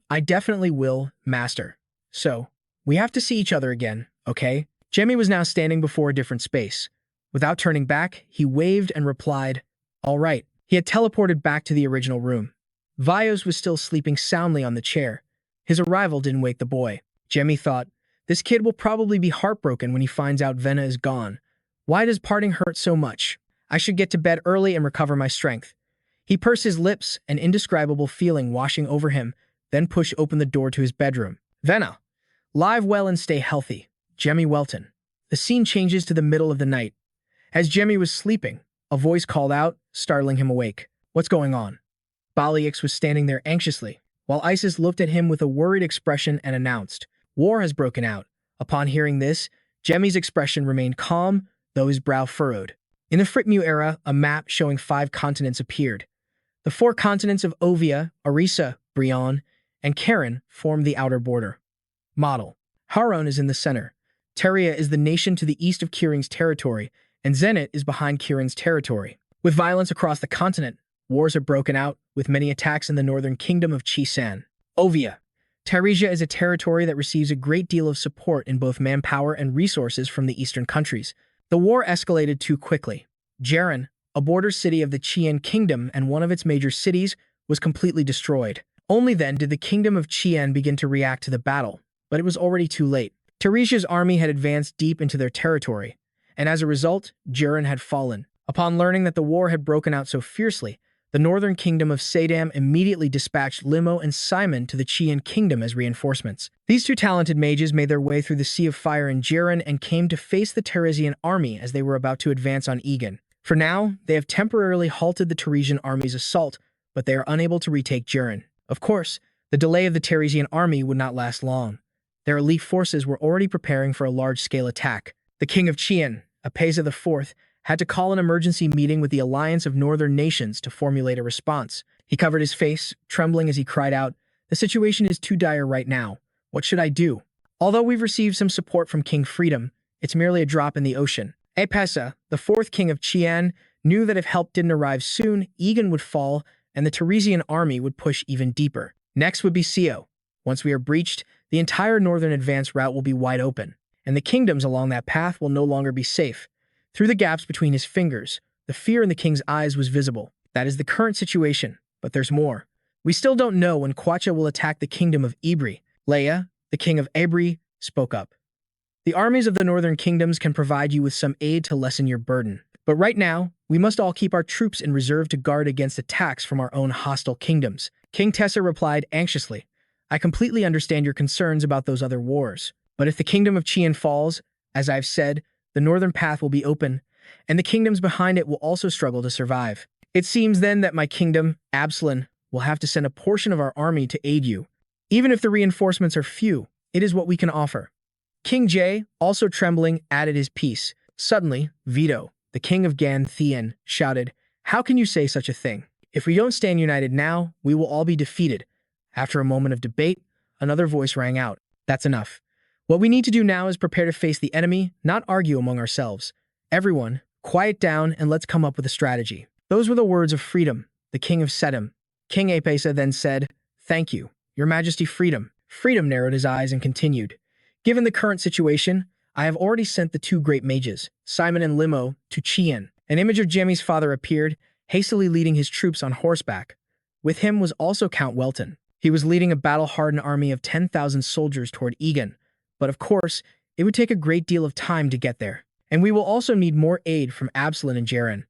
I definitely will, master. So, we have to see each other again, okay? Jamie was now standing before a different space. Without turning back, he waved and replied, all right. He had teleported back to the original room. Vios was still sleeping soundly on the chair. His arrival didn't wake the boy. Jamie thought, this kid will probably be heartbroken when he finds out Venna is gone. Why does parting hurt so much? I should get to bed early and recover my strength. He pursed his lips, an indescribable feeling washing over him, then pushed open the door to his bedroom. Venna, live well and stay healthy. Jamie Welton. The scene changes to the middle of the night. As Jamie was sleeping, a voice called out, startling him awake. What's going on? Baliix was standing there anxiously, while Isis looked at him with a worried expression and announced, war has broken out. Upon hearing this, Jamie's expression remained calm, though his brow furrowed. In the Fritmu era, a map showing 5 continents appeared. The 4 continents of Ovia, Arisa, Brion, and Karen formed the outer border. Model. Haron is in the center. Teria is the nation to the east of Kirin's territory, and Zenit is behind Kirin's territory. With violence across the continent, wars have broken out, with many attacks in the northern kingdom of Chisan. Ovia. Teresia is a territory that receives a great deal of support in both manpower and resources from the eastern countries. The war escalated too quickly. Jaren, a border city of the Qian kingdom and one of its major cities, was completely destroyed. Only then did the kingdom of Qian begin to react to the battle, but it was already too late. Teresia's army had advanced deep into their territory, and as a result, Jaren had fallen. Upon learning that the war had broken out so fiercely, the northern kingdom of Sadam immediately dispatched Limo and Simon to the Qian kingdom as reinforcements. These 2 talented mages made their way through the Sea of Fire in Jaren and came to face the Teresian army as they were about to advance on Egan. For now, they have temporarily halted the Teresian army's assault, but they are unable to retake Jaren. Of course, the delay of the Teresian army would not last long. Their elite forces were already preparing for a large-scale attack. The king of Qian, Apesa IV, had to call an emergency meeting with the Alliance of Northern Nations to formulate a response. He covered his face, trembling as he cried out, the situation is too dire right now. What should I do? Although we've received some support from King Freedom, it's merely a drop in the ocean. Apesa, the 4th king of Qian, knew that if help didn't arrive soon, Egan would fall and the Teresian army would push even deeper. Next would be Seo. Once we are breached, the entire northern advance route will be wide open, and the kingdoms along that path will no longer be safe. Through the gaps between his fingers, the fear in the king's eyes was visible. That is the current situation, but there's more. We still don't know when Kwacha will attack the kingdom of Ibri. Leia, the king of Ibri, spoke up. The armies of the northern kingdoms can provide you with some aid to lessen your burden. But right now, we must all keep our troops in reserve to guard against attacks from our own hostile kingdoms. King Tessa replied anxiously, I completely understand your concerns about those other wars. But if the kingdom of Qian falls, as I've said, the northern path will be open, and the kingdoms behind it will also struggle to survive. It seems then that my kingdom, Absalon, will have to send a portion of our army to aid you. Even if the reinforcements are few, it is what we can offer. King Jay, also trembling, added his piece. Suddenly, Vito, the king of Gan Thien, shouted, How can you say such a thing? If we don't stand united now, we will all be defeated. After a moment of debate, another voice rang out. That's enough. What we need to do now is prepare to face the enemy, not argue among ourselves. Everyone, quiet down and let's come up with a strategy. Those were the words of Freedom, the king of Sedum. King Apesa then said, Thank you, Your Majesty Freedom. Freedom narrowed his eyes and continued. Given the current situation, I have already sent the 2 great mages, Simon and Limo, to Qian. An image of Jamie's father appeared, hastily leading his troops on horseback. With him was also Count Welton. He was leading a battle-hardened army of 10,000 soldiers toward Egan. But of course, it would take a great deal of time to get there. And we will also need more aid from Absalon and Jaren.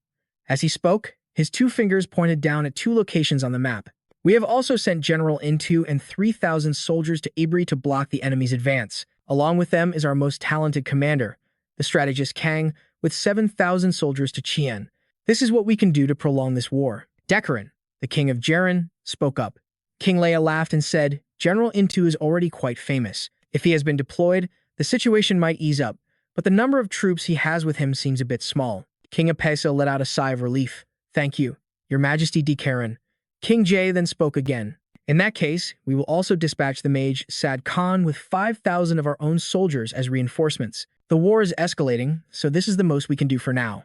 As he spoke, his 2 fingers pointed down at 2 locations on the map. We have also sent General Intu and 3,000 soldiers to Ibri to block the enemy's advance. Along with them is our most talented commander, the strategist Kang, with 7,000 soldiers to Qian. This is what we can do to prolong this war. Decarin, the king of Jaren, spoke up. King Leia laughed and said, General Intu is already quite famous. If he has been deployed, the situation might ease up, but the number of troops he has with him seems a bit small. King Apesa let out a sigh of relief. Thank you, Your Majesty Decarin. King Jay then spoke again. In that case, we will also dispatch the mage Sad Khan with 5,000 of our own soldiers as reinforcements. The war is escalating, so this is the most we can do for now.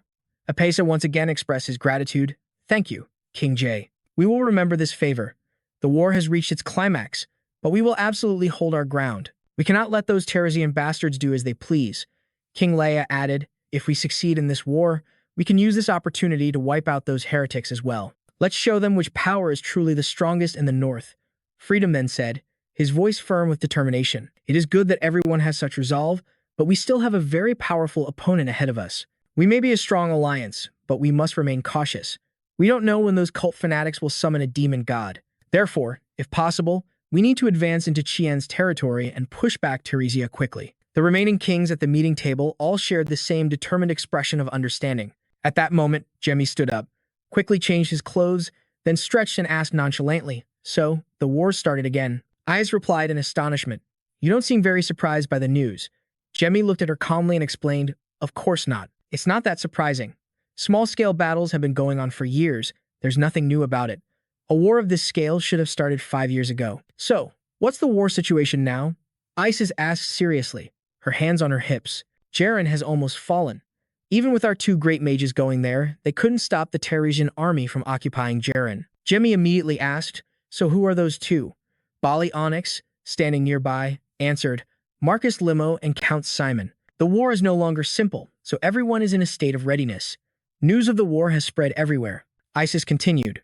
Apesa once again expressed his gratitude. Thank you, King Jay. We will remember this favor. The war has reached its climax, but we will absolutely hold our ground. We cannot let those Teresian bastards do as they please. King Leia added, if we succeed in this war, we can use this opportunity to wipe out those heretics as well. Let's show them which power is truly the strongest in the North. Freedom then said, his voice firm with determination. It is good that everyone has such resolve, but we still have a very powerful opponent ahead of us. We may be a strong alliance, but we must remain cautious. We don't know when those cult fanatics will summon a demon god. Therefore, if possible, we need to advance into Qian's territory and push back Teresia quickly. The remaining kings at the meeting table all shared the same determined expression of understanding. At that moment, Jamie stood up, quickly changed his clothes, then stretched and asked nonchalantly, so, the war started again. Eyes replied in astonishment. You don't seem very surprised by the news. Jamie looked at her calmly and explained, of course not. It's not that surprising. Small-scale battles have been going on for years. There's nothing new about it. A war of this scale should have started 5 years ago. So, what's the war situation now? Isis asked seriously, her hands on her hips. Jaren has almost fallen. Even with our 2 great mages going there, they couldn't stop the Teresian army from occupying Jaren. Jamie immediately asked, so who are those 2? Bali Onyx, standing nearby, answered, Marcus Limo and Count Simon. The war is no longer simple, so everyone is in a state of readiness. News of the war has spread everywhere. Isis continued.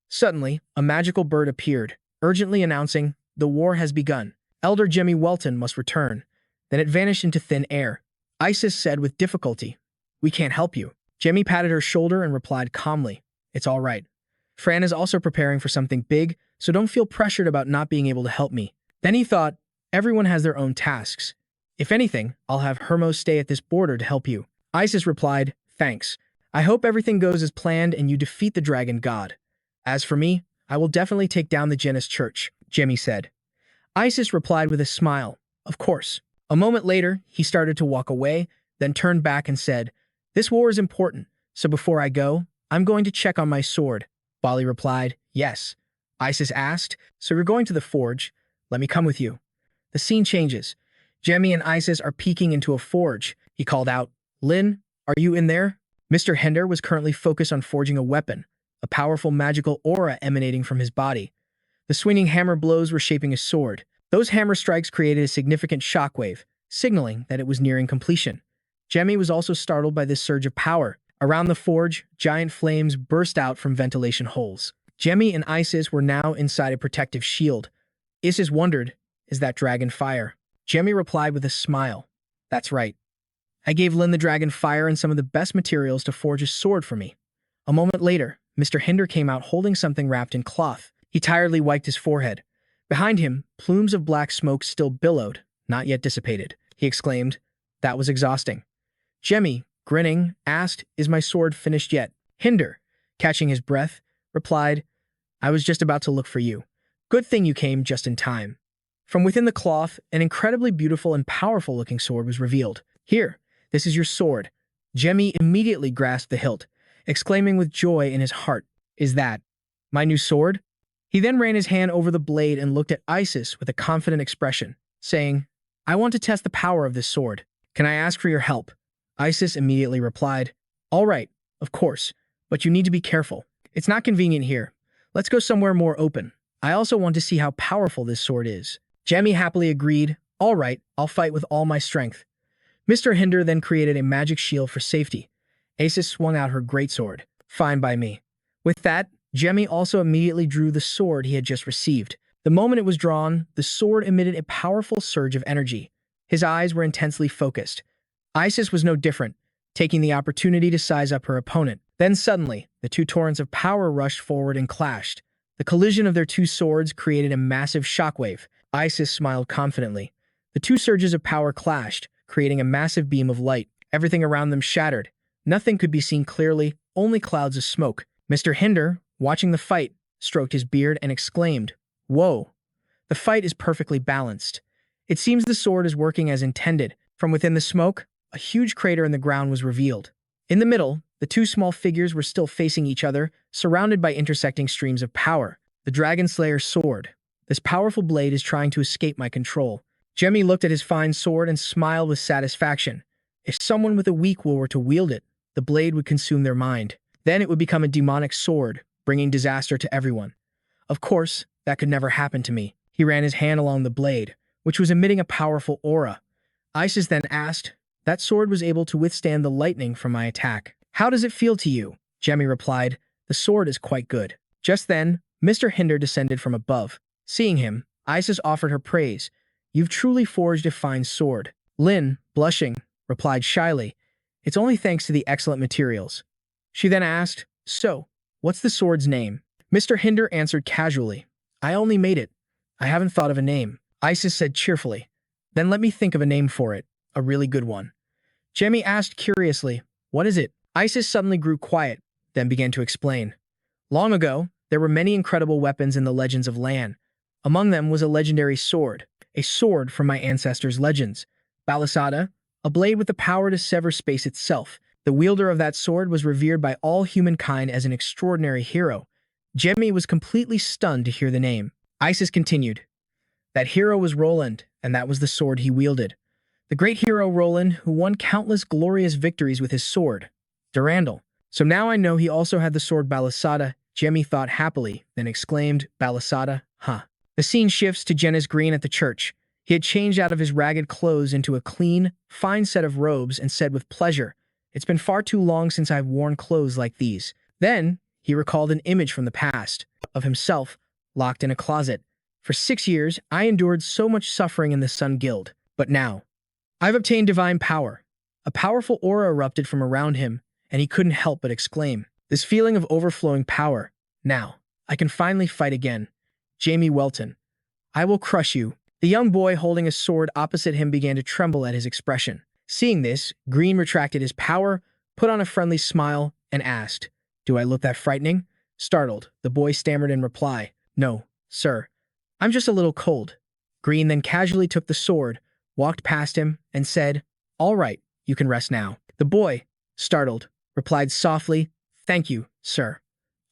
Suddenly, a magical bird appeared, urgently announcing, the war has begun. Elder Jamie Welton must return. Then it vanished into thin air. Isis said with difficulty, we can't help you. Jamie patted her shoulder and replied calmly, it's all right. Fran is also preparing for something big, so don't feel pressured about not being able to help me. Then he thought, everyone has their own tasks. If anything, I'll have Hermos stay at this border to help you. Isis replied, thanks. I hope everything goes as planned and you defeat the dragon god. As for me, I will definitely take down the Janus Church, Jamie said. Isis replied with a smile, of course. A moment later, he started to walk away, then turned back and said, this war is important, so before I go, I'm going to check on my sword. Bali replied, yes. Isis asked, so you're going to the forge? Let me come with you. The scene changes. Jamie and Isis are peeking into a forge. He called out, Lin, are you in there? Mr. Hinder was currently focused on forging a weapon, a powerful magical aura emanating from his body. The swinging hammer blows were shaping a sword. Those hammer strikes created a significant shockwave, signaling that it was nearing completion. Jamie was also startled by this surge of power. Around the forge, giant flames burst out from ventilation holes. Jamie and Isis were now inside a protective shield. Isis wondered, is that dragon fire? Jamie replied with a smile. That's right. I gave Lin the dragon fire and some of the best materials to forge a sword for me. A moment later, Mr. Hinder came out holding something wrapped in cloth. He tiredly wiped his forehead. Behind him, plumes of black smoke still billowed, not yet dissipated. He exclaimed, that was exhausting. Jamie, grinning, asked, is my sword finished yet? Hinder, catching his breath, replied, I was just about to look for you. Good thing you came just in time. From within the cloth, an incredibly beautiful and powerful-looking sword was revealed. Here, this is your sword. Jamie immediately grasped the hilt, exclaiming with joy in his heart, is that my new sword? He then ran his hand over the blade and looked at Isis with a confident expression, saying, I want to test the power of this sword. Can I ask for your help? Isis immediately replied, all right, of course, but you need to be careful. It's not convenient here. Let's go somewhere more open. I also want to see how powerful this sword is. Jamie happily agreed, all right, I'll fight with all my strength. Mr. Hinder then created a magic shield for safety. Isis swung out her greatsword. Fine by me. With that, Jamie also immediately drew the sword he had just received. The moment it was drawn, the sword emitted a powerful surge of energy. His eyes were intensely focused. Isis was no different, taking the opportunity to size up her opponent. Then suddenly, the 2 torrents of power rushed forward and clashed. The collision of their 2 swords created a massive shockwave. Isis smiled confidently. The 2 surges of power clashed, creating a massive beam of light. Everything around them shattered. Nothing could be seen clearly, only clouds of smoke. Mr. Hinder, watching the fight, stroked his beard and exclaimed, whoa, the fight is perfectly balanced. It seems the sword is working as intended. From within the smoke, a huge crater in the ground was revealed. In the middle, the 2 small figures were still facing each other, surrounded by intersecting streams of power. The Dragon Slayer's sword. This powerful blade is trying to escape my control. Jamie looked at his fine sword and smiled with satisfaction. If someone with a weak will were to wield it, the blade would consume their mind. Then it would become a demonic sword, bringing disaster to everyone. Of course, that could never happen to me. He ran his hand along the blade, which was emitting a powerful aura. Isis then asked, "That sword was able to withstand the lightning from my attack. How does it feel to you?" Jamie replied, "The sword is quite good." Just then, Mr. Hinder descended from above. Seeing him, Isis offered her praise. "You've truly forged a fine sword." Lynn, blushing, replied shyly, "It's only thanks to the excellent materials." She then asked, "So, what's the sword's name?" Mr. Hinder answered casually, "I only made it. I haven't thought of a name." Isis said cheerfully, "Then let me think of a name for it, a really good one." Jamie asked curiously, "What is it?" Isis suddenly grew quiet, then began to explain. Long ago, there were many incredible weapons in the legends of Lan. Among them was a legendary sword, a sword from my ancestors' legends. Balisada, a blade with the power to sever space itself. The wielder of that sword was revered by all humankind as an extraordinary hero. Jamie was completely stunned to hear the name. Isis continued, "That hero was Roland, and that was the sword he wielded. The great hero Roland, who won countless glorious victories with his sword, Durandal. So now I know he also had the sword Balisada." Jamie thought happily, then exclaimed, "Balisada, huh?" The scene shifts to Jenna's Green at the church. He had changed out of his ragged clothes into a clean, fine set of robes and said with pleasure, "It's been far too long since I've worn clothes like these." Then, he recalled an image from the past, of himself, locked in a closet. "For 6 years, I endured so much suffering in the Sun Guild. But now, I've obtained divine power." A powerful aura erupted from around him, and he couldn't help but exclaim, "This feeling of overflowing power. Now, I can finally fight again. Jamie Welton, I will crush you." The young boy holding a sword opposite him began to tremble at his expression. Seeing this, Green retracted his power, put on a friendly smile, and asked, "Do I look that frightening?" Startled, the boy stammered in reply, "No, sir. I'm just a little cold." Green then casually took the sword, walked past him, and said, "All right, you can rest now." The boy, startled, replied softly, "Thank you, sir."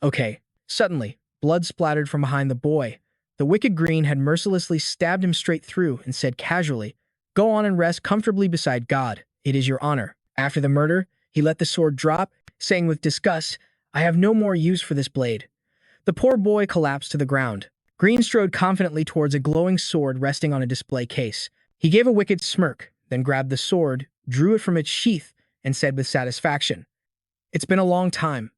"Okay." Suddenly, blood splattered from behind the boy. The wicked Green had mercilessly stabbed him straight through and said casually, "Go on and rest comfortably beside God. It is your honor." After the murder, he let the sword drop, saying with disgust, "I have no more use for this blade." The poor boy collapsed to the ground. Green strode confidently towards a glowing sword resting on a display case. He gave a wicked smirk, then grabbed the sword, drew it from its sheath, and said with satisfaction, "It's been a long time."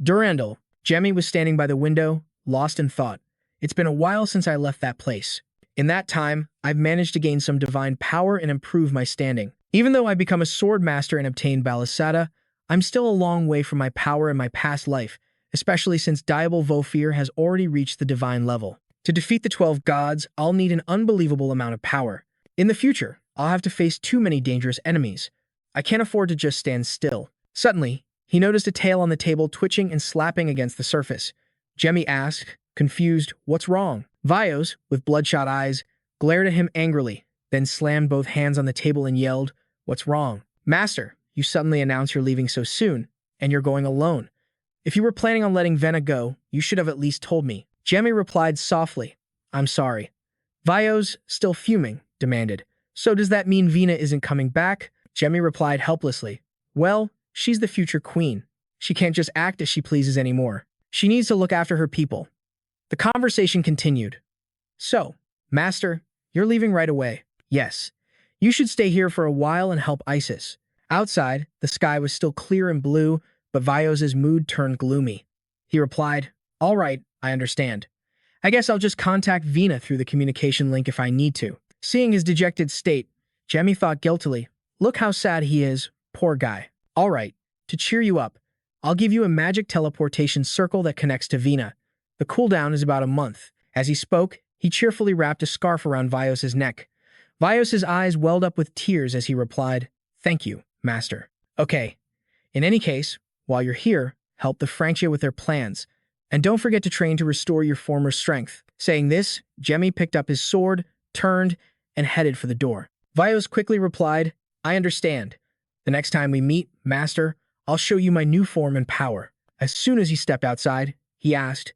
Durandal, Jamie was standing by the window, lost in thought. "It's been a while since I left that place. In that time, I've managed to gain some divine power and improve my standing. Even though I've become a sword master and obtained Balisada, I'm still a long way from my power in my past life, especially since Diablo Volpia has already reached the divine level. To defeat the 12 gods, I'll need an unbelievable amount of power. In the future, I'll have to face too many dangerous enemies. I can't afford to just stand still." Suddenly, he noticed a tail on the table twitching and slapping against the surface. Jamie asked, confused, "What's wrong?" Vios, with bloodshot eyes, glared at him angrily, then slammed both hands on the table and yelled, "What's wrong?" "Master, you suddenly announce you're leaving so soon, and you're going alone. If you were planning on letting Venna go, you should have at least told me." Jamie replied softly, "I'm sorry." Vios, still fuming, demanded, "So does that mean Vina isn't coming back?" Jamie replied helplessly, "Well, she's the future queen. She can't just act as she pleases anymore. She needs to look after her people." The conversation continued. "So, Master, you're leaving right away." "Yes. You should stay here for a while and help Isis." Outside, the sky was still clear and blue, but Vios' mood turned gloomy. He replied, "All right, I understand. I guess I'll just contact Vina through the communication link if I need to." Seeing his dejected state, Jamie thought guiltily, "Look how sad he is, poor guy. All right, to cheer you up, I'll give you a magic teleportation circle that connects to Vina. The cooldown is about a month." As he spoke, he cheerfully wrapped a scarf around Vios' neck. Vios' eyes welled up with tears as he replied, "Thank you, Master." "Okay. In any case, while you're here, help the Francia with their plans. And don't forget to train to restore your former strength." Saying this, Jamie picked up his sword, turned, and headed for the door. Vios quickly replied, "I understand. The next time we meet, Master, I'll show you my new form and power." As soon as he stepped outside, he asked,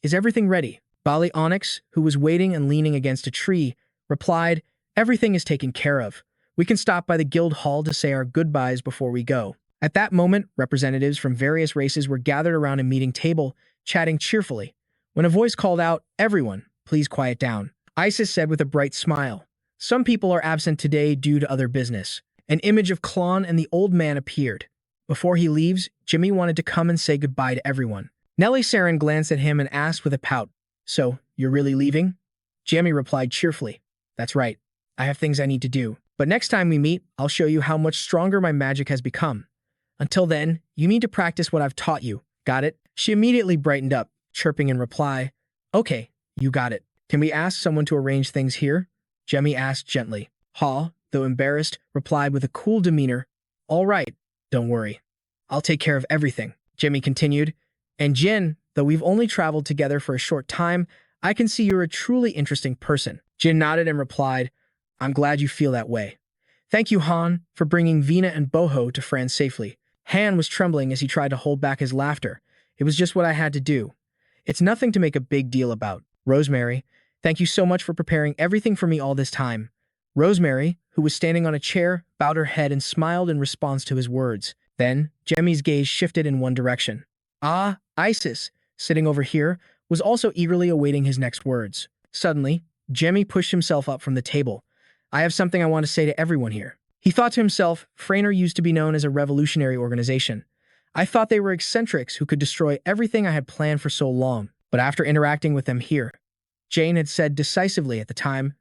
"Is everything ready?" Bali Onyx, who was waiting and leaning against a tree, replied, "Everything is taken care of. We can stop by the guild hall to say our goodbyes before we go." At that moment, representatives from various races were gathered around a meeting table, chatting cheerfully. When a voice called out, "Everyone, please quiet down," Isis said with a bright smile, "Some people are absent today due to other business." An image of Klon and the old man appeared. Before he leaves, Jimmy wanted to come and say goodbye to everyone. Nellie Saren glanced at him and asked with a pout, "So, you're really leaving?" Jimmy replied cheerfully, "That's right. I have things I need to do. But next time we meet, I'll show you how much stronger my magic has become. Until then, you need to practice what I've taught you. Got it?" She immediately brightened up, chirping in reply, "Okay, you got it. Can we ask someone to arrange things here?" Jemmy asked gently. Ha, though embarrassed, replied with a cool demeanor, "All right, don't worry. I'll take care of everything." Jimmy continued, "And Jin, though we've only traveled together for a short time, I can see you're a truly interesting person." Jin nodded and replied, "I'm glad you feel that way. Thank you, Han, for bringing Vina and Boho to France safely." Han was trembling as he tried to hold back his laughter. "It was just what I had to do. It's nothing to make a big deal about." "Rosemary, thank you so much for preparing everything for me all this time." Rosemary, who was standing on a chair, bowed her head and smiled in response to his words. Then, Jemmy's gaze shifted in one direction. Isis, sitting over here, was also eagerly awaiting his next words. Suddenly, Jemmy pushed himself up from the table. "I have something I want to say to everyone here." He thought to himself, Frainer used to be known as a revolutionary organization. I thought they were eccentrics who could destroy everything I had planned for so long. But after interacting with them here, Jane had said decisively at the time,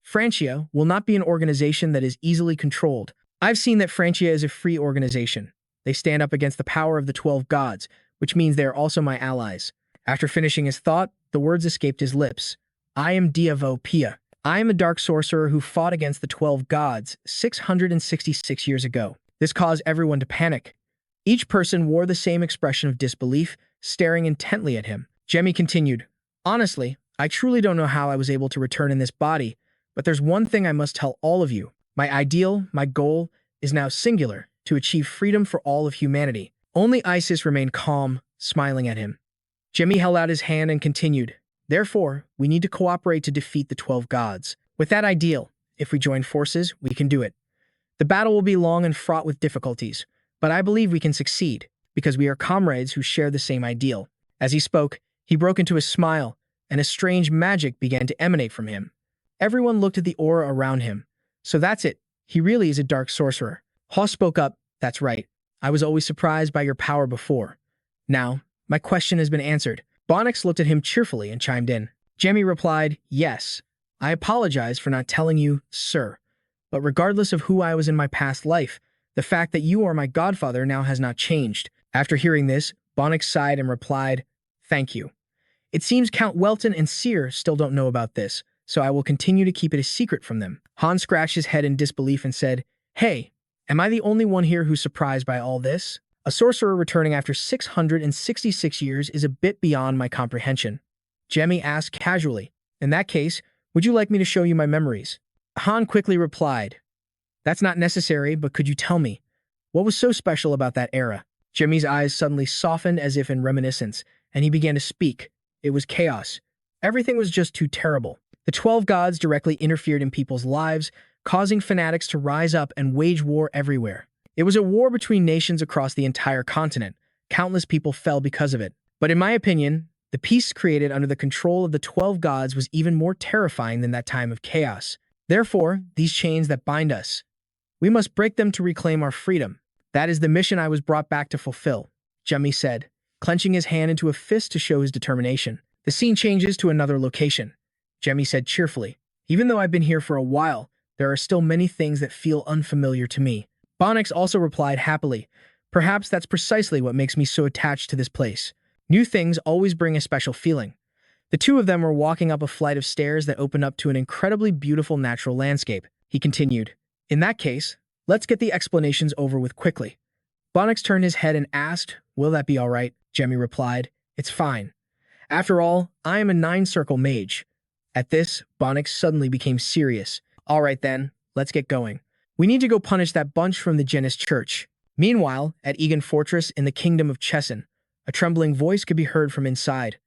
"Francia will not be an organization that is easily controlled. I've seen that Francia is a free organization. They stand up against the power of the 12 gods, which means they are also my allies." After finishing his thought, the words escaped his lips. "I am Diablo Volpia. I am a dark sorcerer who fought against the 12 gods 666 years ago." This caused everyone to panic. Each person wore the same expression of disbelief, staring intently at him. Jemmy continued, "Honestly, I truly don't know how I was able to return in this body, but there's one thing I must tell all of you. My ideal, my goal, is now singular, to achieve freedom for all of humanity." Only Isis remained calm, smiling at him. Jimmy held out his hand and continued, "Therefore, we need to cooperate to defeat the 12 gods. With that ideal, if we join forces, we can do it. The battle will be long and fraught with difficulties, but I believe we can succeed, because we are comrades who share the same ideal." As he spoke, he broke into a smile, and a strange magic began to emanate from him. Everyone looked at the aura around him. "So that's it. He really is a dark sorcerer." Haw spoke up, "That's right. I was always surprised by your power before. Now, my question has been answered." Bonix looked at him cheerfully and chimed in. Jemmy replied, "Yes. I apologize for not telling you, sir. But regardless of who I was in my past life, the fact that you are my godfather now has not changed." After hearing this, Bonix sighed and replied, "Thank you. It seems Count Welton and Seer still don't know about this, so I will continue to keep it a secret from them." Han scratched his head in disbelief and said, "Hey, am I the only one here who's surprised by all this? A sorcerer returning after 666 years is a bit beyond my comprehension." Jemmy asked casually, "In that case, would you like me to show you my memories?" Han quickly replied, "That's not necessary, but could you tell me, what was so special about that era?" Jemmy's eyes suddenly softened as if in reminiscence, and he began to speak. "It was chaos. Everything was just too terrible. The 12 gods directly interfered in people's lives, causing fanatics to rise up and wage war everywhere. It was a war between nations across the entire continent. Countless people fell because of it. But in my opinion, the peace created under the control of the 12 gods was even more terrifying than that time of chaos. Therefore, these chains that bind us, we must break them to reclaim our freedom. That is the mission I was brought back to fulfill," Jemmy said, clenching his hand into a fist to show his determination. The scene changes to another location. Jemmy said cheerfully, "Even though I've been here for a while, there are still many things that feel unfamiliar to me." Bonix also replied happily, "Perhaps that's precisely what makes me so attached to this place. New things always bring a special feeling." The two of them were walking up a flight of stairs that opened up to an incredibly beautiful natural landscape. He continued, "In that case, let's get the explanations over with quickly." Bonix turned his head and asked, "Will that be all right?" Jemmy replied, "It's fine. After all, I am a 9-circle mage." At this, Bonix suddenly became serious. "All right then, let's get going. We need to go punish that bunch from the Genis Church." Meanwhile, at Egan Fortress in the Kingdom of Chesson, a trembling voice could be heard from inside.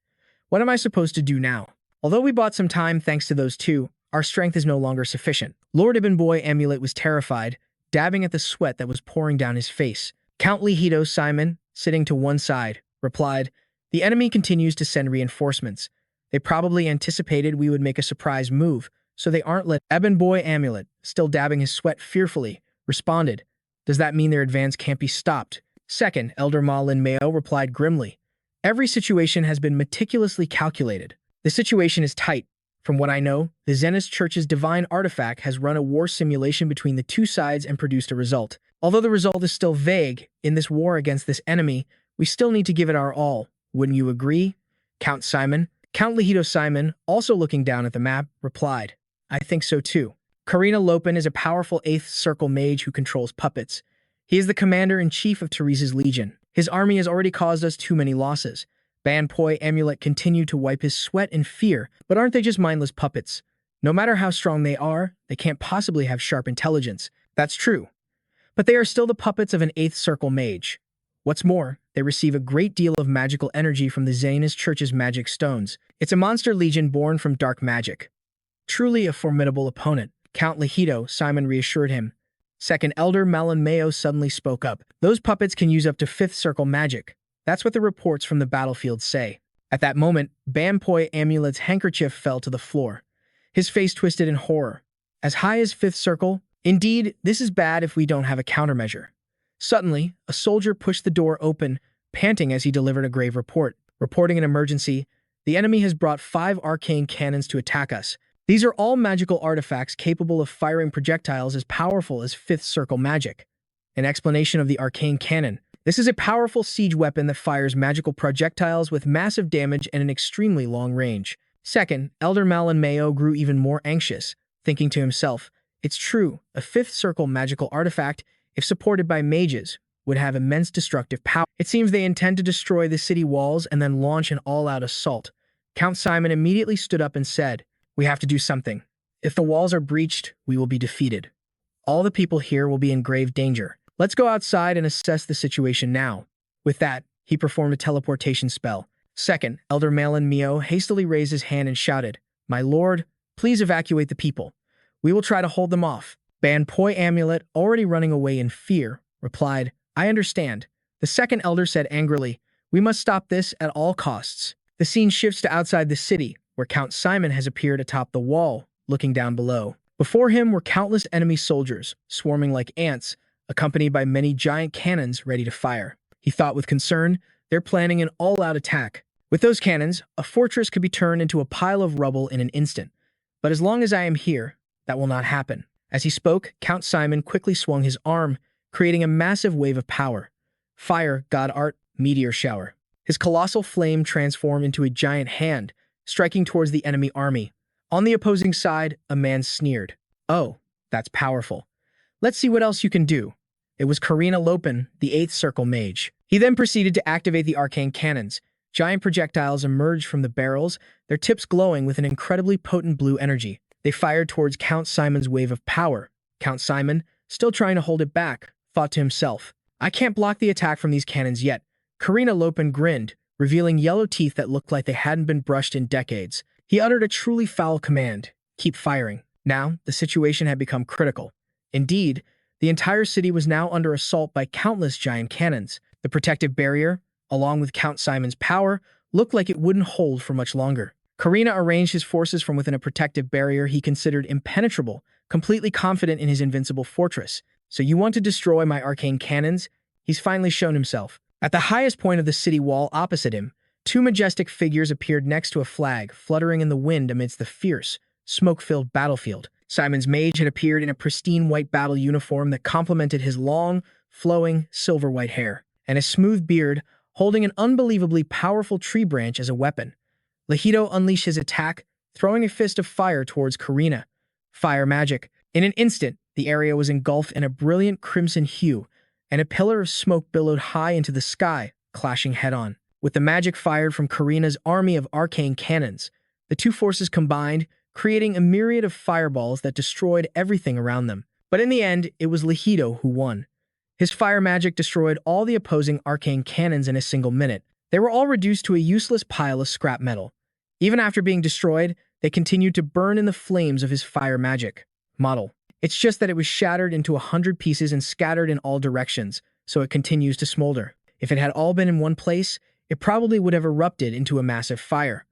"What am I supposed to do now?" Although we bought some time thanks to those two, Our strength is no longer sufficient. Lord Ibn Boy Amulet was terrified, dabbing at the sweat that was pouring down his face. Count Lehido Simon, sitting to one side, replied, "The enemy continues to send reinforcements. They probably anticipated we would make a surprise move, so they aren't let." Ibn Boy Amulet, still dabbing his sweat fearfully, responded, "Does that mean their advance can't be stopped?" Second, Elder Malin Mayo replied grimly, "Every situation has been meticulously calculated. The situation is tight. From what I know, the Zenith Church's divine artifact has run a war simulation between the two sides and produced a result. Although the result is still vague, in this war against this enemy, we still need to give it our all. Wouldn't you agree?" Count Lehido Simon, also looking down at the map, replied, "I think so too." Karina Lopin is a powerful 8th Circle mage who controls puppets. He is the commander-in-chief of Teresa's Legion. His army has already caused us too many losses. Ban Poi Amulet continued to wipe his sweat in fear, but aren't they just mindless puppets? No matter how strong they are, they can't possibly have sharp intelligence. That's true. But they are still the puppets of an 8th Circle mage. What's more, they receive a great deal of magical energy from the Zenith Church's magic stones. It's a monster legion born from dark magic. Truly a formidable opponent, Count Lehido Simon reassured him. Second Elder Malin Mayo suddenly spoke up. "Those puppets can use up to 5th Circle magic. That's what the reports from the battlefield say." At that moment, Ban Poi Amulet's handkerchief fell to the floor. His face twisted in horror. "As high as 5th Circle? Indeed, this is bad if we don't have a countermeasure." Suddenly, a soldier pushed the door open, panting as he delivered a grave report. "Reporting an emergency. The enemy has brought 5 arcane cannons to attack us. These are all magical artifacts capable of firing projectiles as powerful as 5th Circle magic." An explanation of the arcane cannon. This is a powerful siege weapon that fires magical projectiles with massive damage and an extremely long range. Second, Elder Malin Mayo grew even more anxious, thinking to himself, "It's true, a 5th Circle magical artifact, if supported by mages, would have immense destructive power. It seems they intend to destroy the city walls and then launch an all-out assault." Count Simon immediately stood up and said, "We have to do something. If the walls are breached, we will be defeated. All the people here will be in grave danger. Let's go outside and assess the situation now." With that, he performed a teleportation spell. Second, Elder Malin Mio hastily raised his hand and shouted, "My lord, please evacuate the people. We will try to hold them off." Ban Poi Amulet, already running away in fear, replied, "I understand." The second elder said angrily, "We must stop this at all costs." The scene shifts to outside the city, where Count Simon has appeared atop the wall, looking down below. Before him were countless enemy soldiers, swarming like ants, accompanied by many giant cannons ready to fire. He thought with concern, they're planning an all-out attack. With those cannons, a fortress could be turned into a pile of rubble in an instant. But as long as I am here, that will not happen. As he spoke, Count Simon quickly swung his arm, creating a massive wave of power. Fire, God Art, meteor shower. His colossal flame transformed into a giant hand, striking towards the enemy army. On the opposing side, a man sneered, "Oh, that's powerful. Let's see what else you can do." It was Karina Lopin, the 8th Circle mage. He then proceeded to activate the arcane cannons. Giant projectiles emerged from the barrels, their tips glowing with an incredibly potent blue energy. They fired towards Count Simon's wave of power. Count Simon, still trying to hold it back, thought to himself, "I can't block the attack from these cannons yet." Karina Lopin grinned, revealing yellow teeth that looked like they hadn't been brushed in decades. He uttered a truly foul command, "Keep firing." Now, the situation had become critical. Indeed, the entire city was now under assault by countless giant cannons. The protective barrier, along with Count Simon's power, looked like it wouldn't hold for much longer. Karina arranged his forces from within a protective barrier he considered impenetrable, completely confident in his invincible fortress. "So you want to destroy my arcane cannons?" He's finally shown himself. At the highest point of the city wall opposite him, 2 majestic figures appeared next to a flag fluttering in the wind amidst the fierce, smoke-filled battlefield. Simon's mage had appeared in a pristine white battle uniform that complemented his long, flowing, silver-white hair, and a smooth beard, holding an unbelievably powerful tree branch as a weapon. Lehido unleashed his attack, throwing a fist of fire towards Karina. Fire magic. In an instant, the area was engulfed in a brilliant crimson hue, and a pillar of smoke billowed high into the sky, clashing head-on. With the magic fired from Karina's army of arcane cannons, the two forces combined, creating a myriad of fireballs that destroyed everything around them. But in the end, it was Lehido who won. His fire magic destroyed all the opposing arcane cannons in a single minute. They were all reduced to a useless pile of scrap metal. Even after being destroyed, They continued to burn in the flames of his fire magic model. It's just that it was shattered into 100 pieces and scattered in all directions, so it continues to smolder. If it had all been in one place, it probably would have erupted into a massive fire.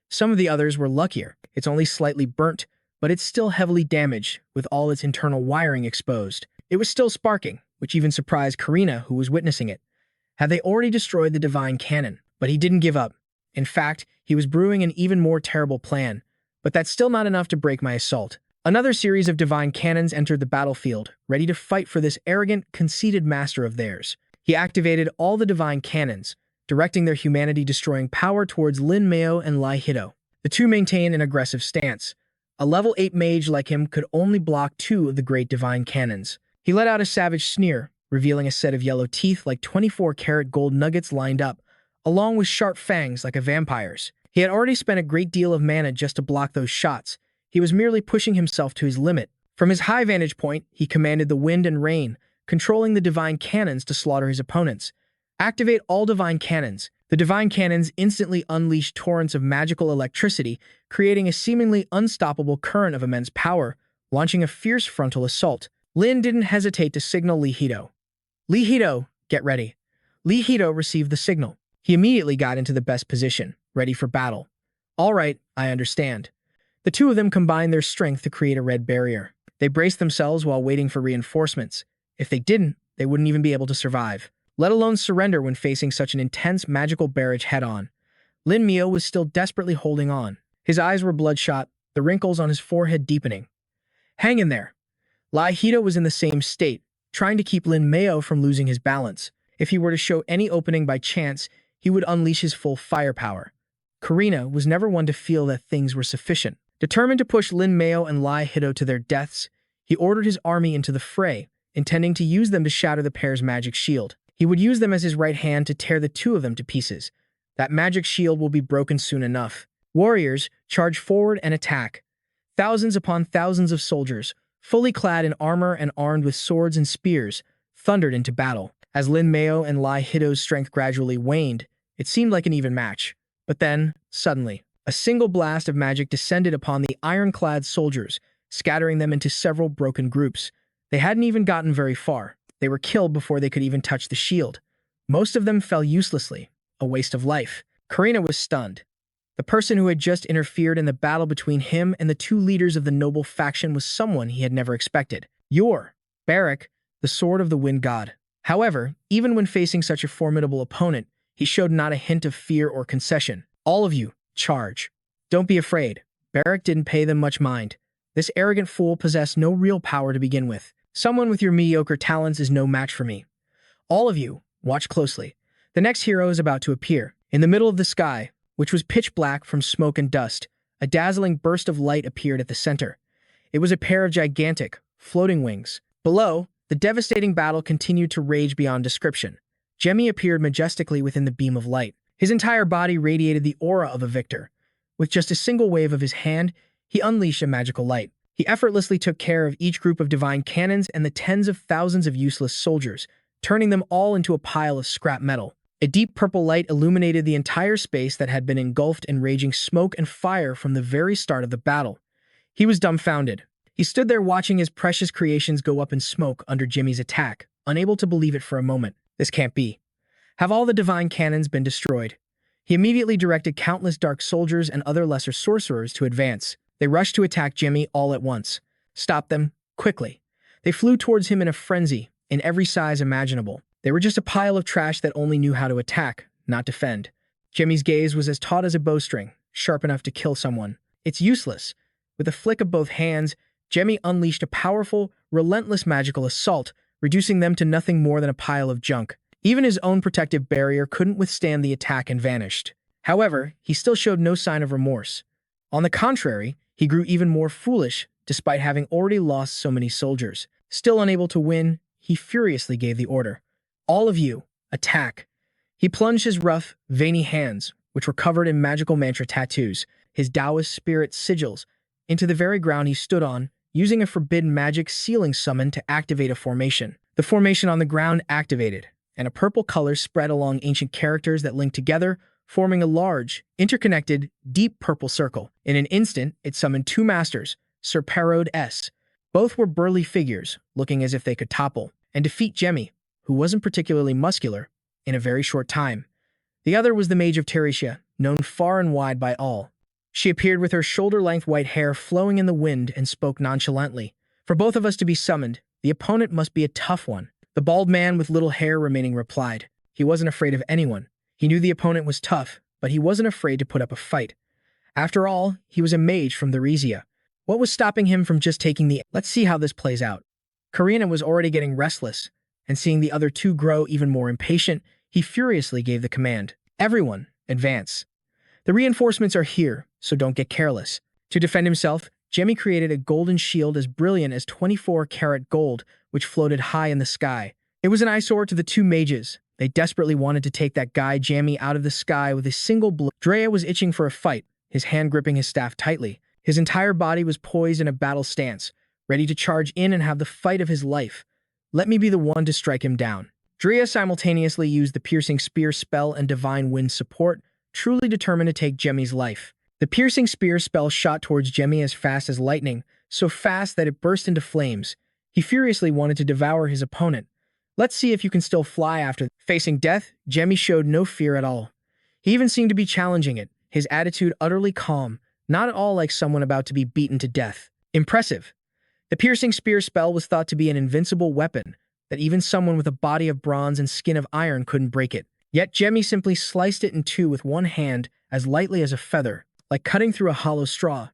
Some of the others were luckier. It's only slightly burnt, but it's still heavily damaged, with all its internal wiring exposed. It was still sparking, which even surprised Karina, who was witnessing it. Had they already destroyed the divine cannon? But he didn't give up. In fact, he was brewing an even more terrible plan. But that's still not enough to break my assault. Another series of divine cannons entered the battlefield, ready to fight for this arrogant, conceited master of theirs. He activated all the divine cannons, directing their humanity-destroying power towards Lin Meo and Lai Hito. The two maintained an aggressive stance. A level 8 mage like him could only block 2 of the great divine cannons. He let out a savage sneer, revealing a set of yellow teeth like 24-karat gold nuggets lined up, along with sharp fangs like a vampire's. He had already spent a great deal of mana just to block those shots. He was merely pushing himself to his limit. From his high vantage point, he commanded the wind and rain, controlling the divine cannons to slaughter his opponents. Activate all divine cannons. The divine cannons instantly unleashed torrents of magical electricity, creating a seemingly unstoppable current of immense power, launching a fierce frontal assault. Lin didn't hesitate to signal Li Hito. Li Hito, get ready. Li Hito received the signal. He immediately got into the best position, ready for battle. All right, I understand. The two of them combined their strength to create a red barrier. They braced themselves while waiting for reinforcements. If they didn't, they wouldn't even be able to survive, let alone surrender when facing such an intense magical barrage head-on. Lin Meo was still desperately holding on. His eyes were bloodshot, the wrinkles on his forehead deepening. Hang in there. Lai Hito was in the same state, trying to keep Lin Meo from losing his balance. If he were to show any opening by chance, he would unleash his full firepower. Karina was never one to feel that things were sufficient. Determined to push Lin Meo and Lai Hito to their deaths, he ordered his army into the fray, intending to use them to shatter the pair's magic shield. He would use them as his right hand to tear the two of them to pieces. That magic shield will be broken soon enough. Warriors, charge forward and attack. Thousands upon thousands of soldiers, fully clad in armor and armed with swords and spears, thundered into battle. As Lin Meo and Lai Hito's strength gradually waned, it seemed like an even match. But then, suddenly, a single blast of magic descended upon the ironclad soldiers, scattering them into several broken groups. They hadn't even gotten very far. They were killed before they could even touch the shield. Most of them fell uselessly, a waste of life. Karina was stunned. The person who had just interfered in the battle between him and the two leaders of the noble faction was someone he had never expected. Barak, the sword of the wind god. However, even when facing such a formidable opponent, he showed not a hint of fear or concession. All of you, charge. Don't be afraid. Barak didn't pay them much mind. This arrogant fool possessed no real power to begin with. Someone with your mediocre talents is no match for me. All of you, watch closely. The next hero is about to appear. In the middle of the sky, which was pitch black from smoke and dust, a dazzling burst of light appeared at the center. It was a pair of gigantic, floating wings. Below, the devastating battle continued to rage beyond description. Jamie appeared majestically within the beam of light. His entire body radiated the aura of a victor. With just a single wave of his hand, he unleashed a magical light. He effortlessly took care of each group of divine cannons and the tens of thousands of useless soldiers, turning them all into a pile of scrap metal. A deep purple light illuminated the entire space that had been engulfed in raging smoke and fire from the very start of the battle. He was dumbfounded. He stood there watching his precious creations go up in smoke under Jimmy's attack, unable to believe it for a moment. This can't be. Have all the divine cannons been destroyed? He immediately directed countless dark soldiers and other lesser sorcerers to advance. They rushed to attack Jimmy all at once. Stop them, quickly. They flew towards him in a frenzy, in every size imaginable. They were just a pile of trash that only knew how to attack, not defend. Jimmy's gaze was as taut as a bowstring, sharp enough to kill someone. It's useless. With a flick of both hands, Jimmy unleashed a powerful, relentless magical assault, reducing them to nothing more than a pile of junk. Even his own protective barrier couldn't withstand the attack and vanished. However, he still showed no sign of remorse. On the contrary, he grew even more foolish, despite having already lost so many soldiers. Still unable to win, he furiously gave the order. All of you, attack. He plunged his rough, veiny hands, which were covered in magical mantra tattoos, his Taoist spirit sigils, into the very ground he stood on, using a forbidden magic sealing summon to activate a formation. The formation on the ground activated, and a purple color spread along ancient characters that linked together, forming a large, interconnected, deep purple circle. In an instant, it summoned two masters, Sir Parod S. Both were burly figures, looking as if they could topple and defeat Jamie, who wasn't particularly muscular, in a very short time. The other was the Mage of Teresia, known far and wide by all. She appeared with her shoulder-length white hair flowing in the wind and spoke nonchalantly. For both of us to be summoned, the opponent must be a tough one. The bald man with little hair remaining replied. He wasn't afraid of anyone. He knew the opponent was tough, but he wasn't afraid to put up a fight. After all, he was a mage from the Theresia. What was stopping him from just taking the— Let's see how this plays out. Karina was already getting restless, and seeing the other two grow even more impatient, he furiously gave the command. Everyone, advance. The reinforcements are here, so don't get careless. To defend himself, Jamie created a golden shield as brilliant as 24-karat gold, which floated high in the sky. It was an eyesore to the two mages. They desperately wanted to take that guy Jamie out of the sky with a single blow. Drea was itching for a fight, his hand gripping his staff tightly. His entire body was poised in a battle stance, ready to charge in and have the fight of his life. Let me be the one to strike him down. Drea simultaneously used the piercing spear spell and divine wind support, truly determined to take Jamie's life. The piercing spear spell shot towards Jamie as fast as lightning, so fast that it burst into flames. He furiously wanted to devour his opponent. Let's see if you can still fly after. Facing death, Jamie showed no fear at all. He even seemed to be challenging it, his attitude utterly calm, not at all like someone about to be beaten to death. Impressive. The piercing spear spell was thought to be an invincible weapon, that even someone with a body of bronze and skin of iron couldn't break it. Yet Jamie simply sliced it in two with one hand as lightly as a feather, like cutting through a hollow straw,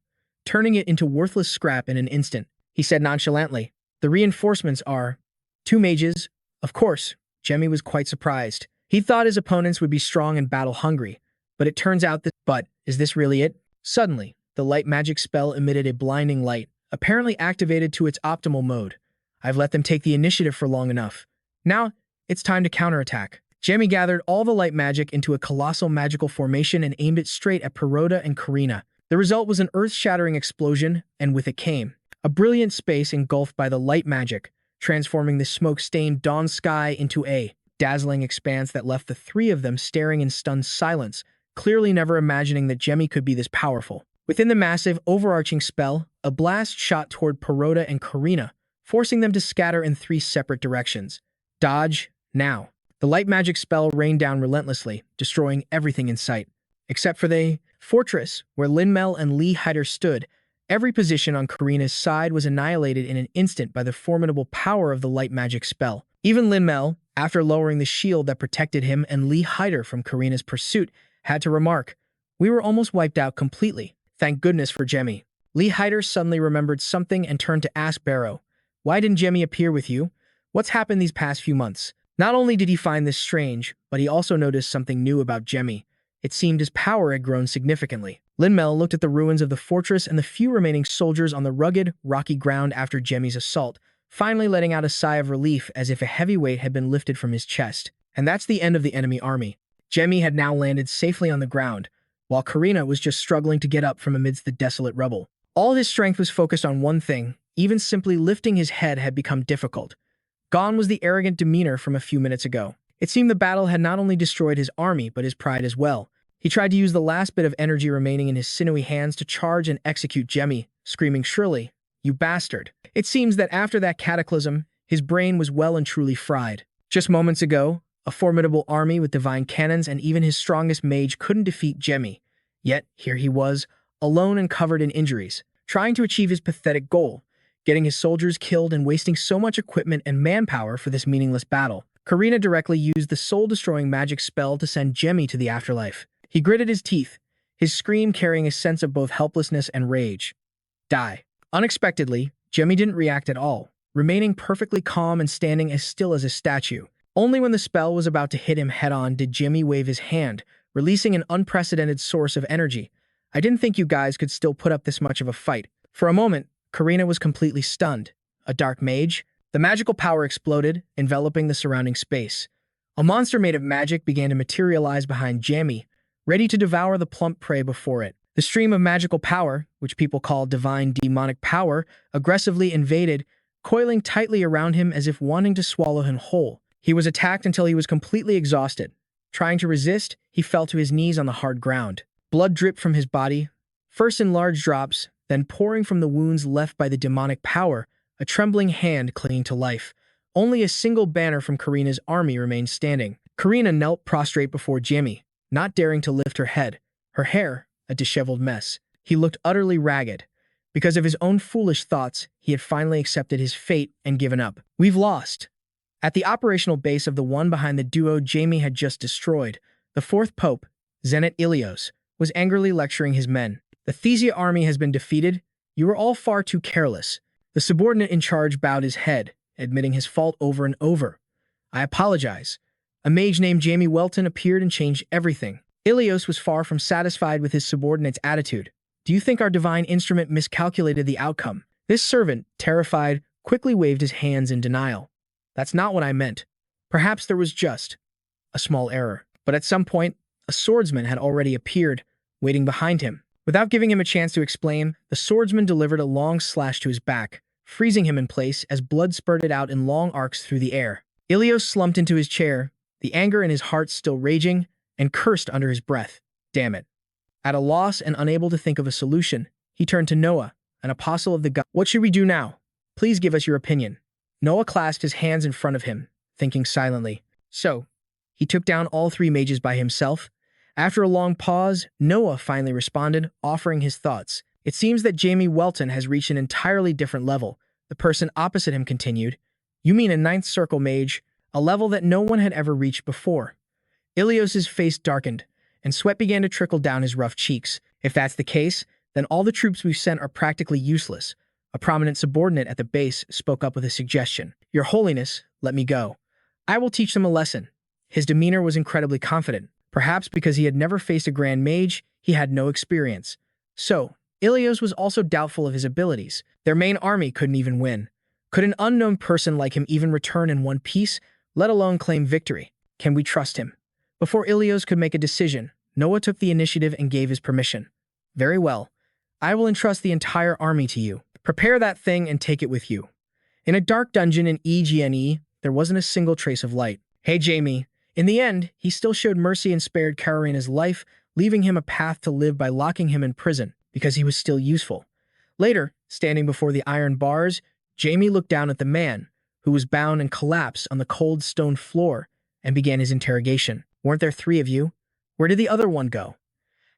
turning it into worthless scrap in an instant. He said nonchalantly, "The reinforcements are 2 mages." Of course, Jamie was quite surprised. He thought his opponents would be strong and battle-hungry, but it turns out that— But is this really it? Suddenly, the light magic spell emitted a blinding light, apparently activated to its optimal mode. I've let them take the initiative for long enough. Now, it's time to counterattack. Jamie gathered all the light magic into a colossal magical formation and aimed it straight at Peroda and Karina. The result was an earth-shattering explosion, and with it came a brilliant space engulfed by the light magic, transforming the smoke-stained dawn sky into a dazzling expanse that left the three of them staring in stunned silence, clearly never imagining that Jamie could be this powerful. Within the massive, overarching spell, a blast shot toward Peroda and Karina, forcing them to scatter in 3 separate directions. Dodge, now. The light magic spell rained down relentlessly, destroying everything in sight. Except for the fortress, where Linmel and Lee Hyder stood, every position on Karina's side was annihilated in an instant by the formidable power of the light magic spell. Even Linmel, after lowering the shield that protected him and Lee Hyder from Karina's pursuit, had to remark, "We were almost wiped out completely. Thank goodness for Jamie." Lee Hyder suddenly remembered something and turned to ask Barrow, "Why didn't Jamie appear with you? What's happened these past few months?" Not only did he find this strange, but he also noticed something new about Jamie. It seemed his power had grown significantly. Linmel looked at the ruins of the fortress and the few remaining soldiers on the rugged, rocky ground after Jamie's assault, finally letting out a sigh of relief as if a heavy weight had been lifted from his chest. And that's the end of the enemy army. Jamie had now landed safely on the ground, while Karina was just struggling to get up from amidst the desolate rubble. All his strength was focused on one thing. Even simply lifting his head had become difficult. Gone was the arrogant demeanor from a few minutes ago. It seemed the battle had not only destroyed his army, but his pride as well. He tried to use the last bit of energy remaining in his sinewy hands to charge and execute Jamie, screaming shrilly, "You bastard!" It seems that after that cataclysm, his brain was well and truly fried. Just moments ago, a formidable army with divine cannons and even his strongest mage couldn't defeat Jamie. Yet, here he was, alone and covered in injuries, trying to achieve his pathetic goal, getting his soldiers killed and wasting so much equipment and manpower for this meaningless battle. Karina directly used the soul-destroying magic spell to send Jamie to the afterlife. He gritted his teeth, his scream carrying a sense of both helplessness and rage. Die. Unexpectedly, Jamie didn't react at all, remaining perfectly calm and standing as still as a statue. Only when the spell was about to hit him head-on did Jamie wave his hand, releasing an unprecedented source of energy. "I didn't think you guys could still put up this much of a fight." For a moment, Karina was completely stunned. A dark mage? The magical power exploded, enveloping the surrounding space. A monster made of magic began to materialize behind Jamie, ready to devour the plump prey before it. The stream of magical power, which people call divine demonic power, aggressively invaded, coiling tightly around him as if wanting to swallow him whole. He was attacked until he was completely exhausted. Trying to resist, he fell to his knees on the hard ground. Blood dripped from his body, first in large drops, then pouring from the wounds left by the demonic power, a trembling hand clinging to life. Only a single banner from Karina's army remained standing. Karina knelt prostrate before Jamie, not daring to lift her head, her hair a disheveled mess. He looked utterly ragged. Because of his own foolish thoughts, he had finally accepted his fate and given up. We've lost. At the operational base of the one behind the duo Jamie had just destroyed, the fourth pope, Zenit Ilios, was angrily lecturing his men. The Thesia army has been defeated. You were all far too careless. The subordinate in charge bowed his head, admitting his fault over and over. I apologize. A mage named Jamie Welton appeared and changed everything. Ilios was far from satisfied with his subordinate's attitude. Do you think our divine instrument miscalculated the outcome? This servant, terrified, quickly waved his hands in denial. That's not what I meant. Perhaps there was just a small error. But at some point, a swordsman had already appeared, waiting behind him. Without giving him a chance to explain, the swordsman delivered a long slash to his back, freezing him in place as blood spurted out in long arcs through the air. Ilios slumped into his chair, the anger in his heart still raging, and cursed under his breath. Damn it. At a loss and unable to think of a solution, he turned to Noah, an apostle of the god. What should we do now? Please give us your opinion. Noah clasped his hands in front of him, thinking silently. So, he took down all three mages by himself. After a long pause, Noah finally responded, offering his thoughts. It seems that Jamie Welton has reached an entirely different level. The person opposite him continued. You mean a ninth circle mage, a level that no one had ever reached before. Ilios's face darkened, and sweat began to trickle down his rough cheeks. If that's the case, then all the troops we've sent are practically useless. A prominent subordinate at the base spoke up with a suggestion. Your Holiness, let me go. I will teach them a lesson. His demeanor was incredibly confident. Perhaps because he had never faced a grand mage, he had no experience. So, Ilios was also doubtful of his abilities. Their main army couldn't even win. Could an unknown person like him even return in one piece, let alone claim victory? Can we trust him? Before Ilios could make a decision, Noah took the initiative and gave his permission. Very well. I will entrust the entire army to you. Prepare that thing and take it with you. In a dark dungeon in EGNE, there wasn't a single trace of light. Hey, Jamie. In the end, he still showed mercy and spared Karina's life, leaving him a path to live by locking him in prison, because he was still useful. Later, standing before the iron bars, Jamie looked down at the man, who was bound and collapsed on the cold stone floor, and began his interrogation. Weren't there three of you? Where did the other one go?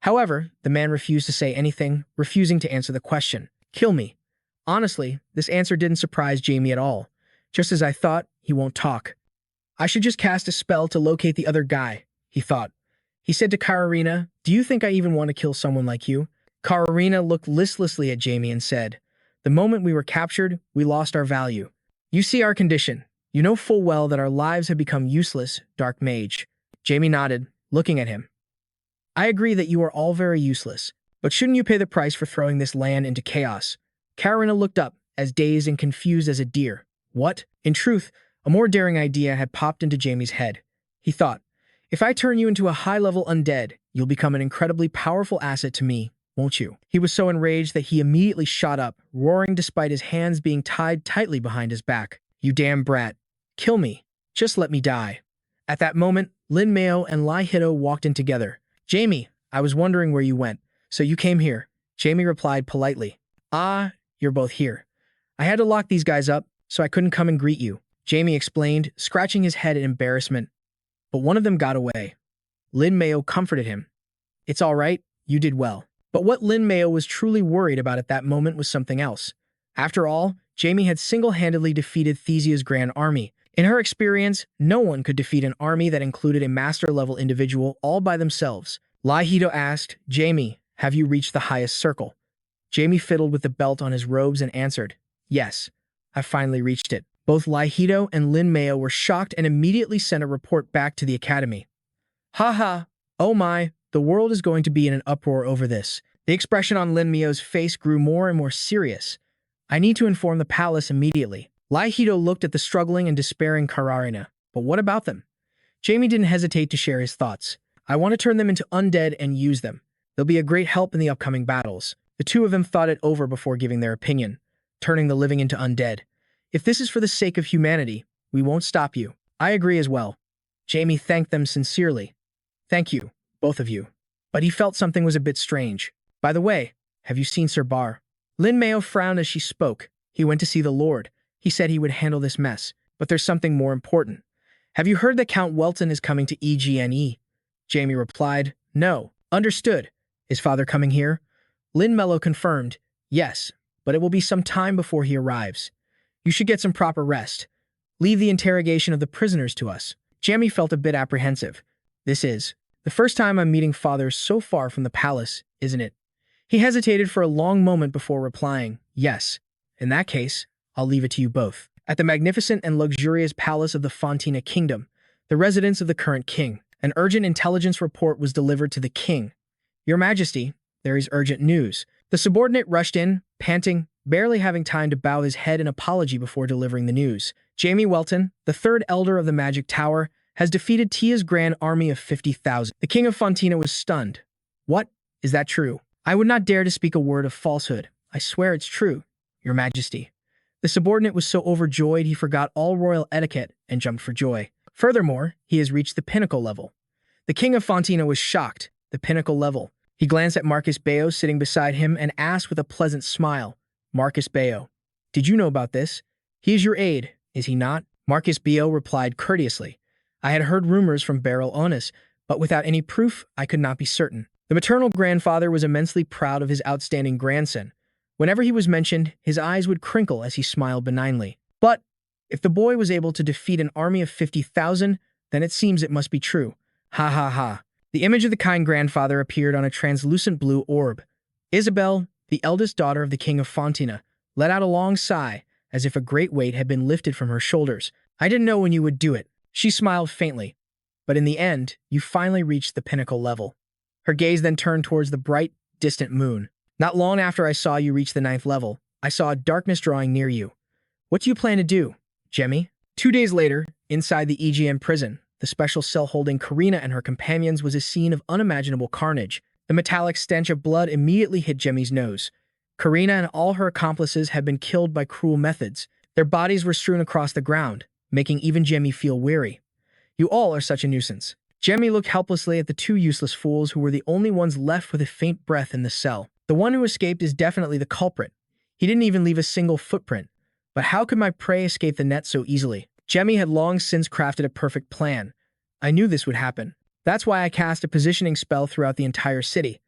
However, the man refused to say anything, refusing to answer the question. Kill me. Honestly, this answer didn't surprise Jamie at all. Just as I thought, he won't talk. I should just cast a spell to locate the other guy, he thought. He said to Karina, do you think I even want to kill someone like you? Karina looked listlessly at Jamie and said, the moment we were captured, we lost our value. You see our condition. You know full well that our lives have become useless, Dark Mage. Jamie nodded, looking at him. I agree that you are all very useless, but shouldn't you pay the price for throwing this land into chaos? Karina looked up, as dazed and confused as a deer. What? In truth, a more daring idea had popped into Jamie's head. He thought, if I turn you into a high-level undead, you'll become an incredibly powerful asset to me, won't you? He was so enraged that he immediately shot up, roaring despite his hands being tied tightly behind his back. You damn brat. Kill me. Just let me die. At that moment, Lin Mayo and Lai Hito walked in together. Jamie, I was wondering where you went. So you came here. Jamie replied politely. Ah, you're both here. I had to lock these guys up, so I couldn't come and greet you. Jamie explained, scratching his head in embarrassment. But one of them got away. Lin Mayo comforted him. It's all right, you did well. But what Lin Mayo was truly worried about at that moment was something else. After all, Jamie had single-handedly defeated Thesia's grand army. In her experience, no one could defeat an army that included a master-level individual all by themselves. Lai Hito asked, Jamie, have you reached the highest circle? Jamie fiddled with the belt on his robes and answered, yes, I've finally reached it. Both Lai Hito and Lin Mayo were shocked and immediately sent a report back to the academy. Ha, oh my, the world is going to be in an uproar over this. The expression on Lin Mayo's face grew more and more serious. I need to inform the palace immediately. Lai Hito looked at the struggling and despairing Karina. But what about them? Jamie didn't hesitate to share his thoughts. I want to turn them into undead and use them. They'll be a great help in the upcoming battles. The two of them thought it over before giving their opinion, turning the living into undead. If this is for the sake of humanity, we won't stop you. I agree as well. Jamie thanked them sincerely. Thank you, both of you. But he felt something was a bit strange. By the way, have you seen Sir Bar? Lin Mayo frowned as she spoke. He went to see the Lord. He said he would handle this mess. But there's something more important. Have you heard that Count Welton is coming to EGNE? Jamie replied, No. Understood. Is father coming here? Lin Mello confirmed, Yes, but it will be some time before he arrives. You should get some proper rest. Leave the interrogation of the prisoners to us. Jamie felt a bit apprehensive. This is the first time I'm meeting father so far from the palace, isn't it? He hesitated for a long moment before replying, Yes. In that case, I'll leave it to you both. At the magnificent and luxurious palace of the Fontina Kingdom, the residence of the current king, an urgent intelligence report was delivered to the king. Your Majesty, there is urgent news. The subordinate rushed in, panting, barely having time to bow his head in apology before delivering the news. Jamie Welton, the third elder of the Magic Tower, has defeated Tia's grand army of 50,000. The king of Fontina was stunned. What? Is that true? I would not dare to speak a word of falsehood. I swear it's true, Your Majesty. The subordinate was so overjoyed he forgot all royal etiquette and jumped for joy. Furthermore, he has reached the pinnacle level. The king of Fontina was shocked. The pinnacle level. He glanced at Marcus Bayo sitting beside him and asked with a pleasant smile, Marcus Bayo, did you know about this? He is your aide, is he not? Marcus Bayo replied courteously. I had heard rumors from Beryl Onus, but without any proof, I could not be certain. The maternal grandfather was immensely proud of his outstanding grandson. Whenever he was mentioned, his eyes would crinkle as he smiled benignly. But if the boy was able to defeat an army of 50,000, then it seems it must be true. Ha ha ha. The image of the kind grandfather appeared on a translucent blue orb. Isabel, the eldest daughter of the king of Fontina, let out a long sigh, as if a great weight had been lifted from her shoulders. I didn't know when you would do it. She smiled faintly. But in the end, you finally reached the pinnacle level. Her gaze then turned towards the bright, distant moon. Not long after I saw you reach the 9th level, I saw a darkness drawing near you. What do you plan to do, Jemmy? 2 days later, inside the EGN prison, the special cell holding Karina and her companions was a scene of unimaginable carnage. The metallic stench of blood immediately hit Jemmy's nose. Karina and all her accomplices had been killed by cruel methods. Their bodies were strewn across the ground, making even Jemmy feel weary. You all are such a nuisance. Jemmy looked helplessly at the 2 useless fools who were the only ones left with a faint breath in the cell. The one who escaped is definitely the culprit. He didn't even leave a single footprint. But how could my prey escape the net so easily? Jemmy had long since crafted a perfect plan. I knew this would happen. That's why I cast a positioning spell throughout the entire city.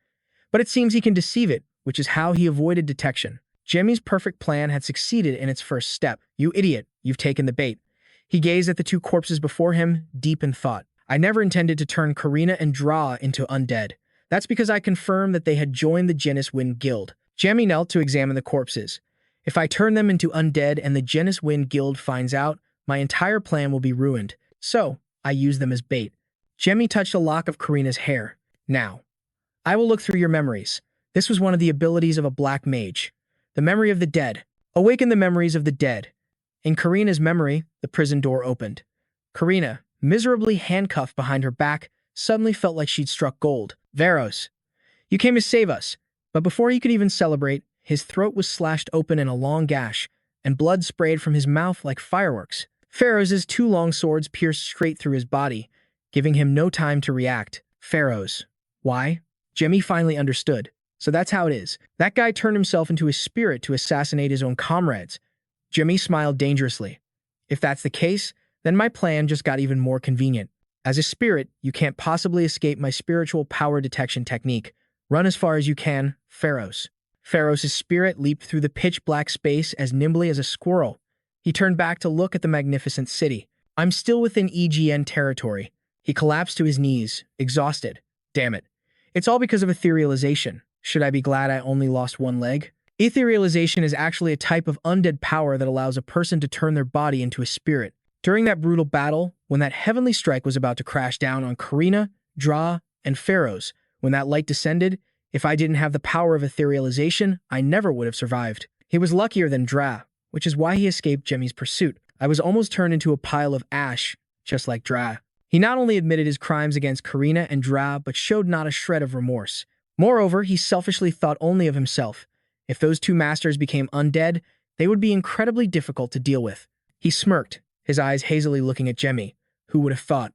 But it seems he can deceive it, which is how he avoided detection. Jemmy's perfect plan had succeeded in its first step. You idiot, you've taken the bait. He gazed at the 2 corpses before him, deep in thought. I never intended to turn Karina and Dra into undead. That's because I confirmed that they had joined the Genus Wind Guild. Jemmy knelt to examine the corpses. If I turn them into undead and the Genus Wind Guild finds out, my entire plan will be ruined. So, I used them as bait. Jemmy touched a lock of Karina's hair. Now, I will look through your memories. This was one of the abilities of a black mage. The memory of the dead. Awaken the memories of the dead. In Karina's memory, the prison door opened. Karina, miserably handcuffed behind her back, suddenly felt like she'd struck gold. Varos, you came to save us. But before he could even celebrate, his throat was slashed open in a long gash, and blood sprayed from his mouth like fireworks. Pharaoh's 2 long swords pierced straight through his body, giving him no time to react. Pharaoh's. Why? Jemmy finally understood. So that's how it is. That guy turned himself into a spirit to assassinate his own comrades. Jemmy smiled dangerously. If that's the case, then my plan just got even more convenient. As a spirit, you can't possibly escape my spiritual power detection technique. Run as far as you can, Pharaoh's. Pharaoh's spirit leaped through the pitch-black space as nimbly as a squirrel. He turned back to look at the magnificent city. I'm still within EGN territory. He collapsed to his knees, exhausted. Damn it. It's all because of etherealization. Should I be glad I only lost 1 leg? Etherealization is actually a type of undead power that allows a person to turn their body into a spirit. During that brutal battle, when that heavenly strike was about to crash down on Karina, Dra, and Pharaoh's, when that light descended, if I didn't have the power of etherealization, I never would have survived. He was luckier than Dra, which is why he escaped Jemmy's pursuit. I was almost turned into a pile of ash, just like Dra. He not only admitted his crimes against Karina and Dra, but showed not a shred of remorse. Moreover, he selfishly thought only of himself. If those 2 masters became undead, they would be incredibly difficult to deal with. He smirked, his eyes hazily looking at Jemmy. Who would have thought?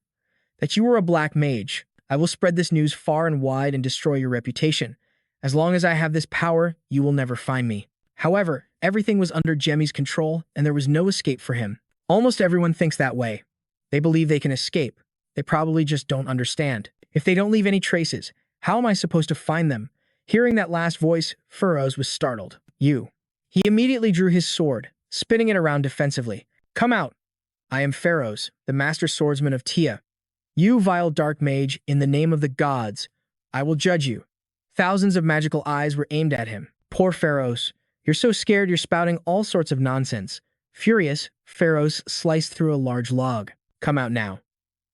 That you were a black mage. I will spread this news far and wide and destroy your reputation. As long as I have this power, you will never find me. However, everything was under Jamie's control, and there was no escape for him. Almost everyone thinks that way. They believe they can escape. They probably just don't understand. If they don't leave any traces, how am I supposed to find them? Hearing that last voice, Furrows was startled. You. He immediately drew his sword, spinning it around defensively. Come out. I am Pharaohs, the master swordsman of Tia. You vile dark mage, in the name of the gods, I will judge you. Thousands of magical eyes were aimed at him. Poor Pharaohs. You're so scared you're spouting all sorts of nonsense. Furious, Pharaohs sliced through a large log. Come out now.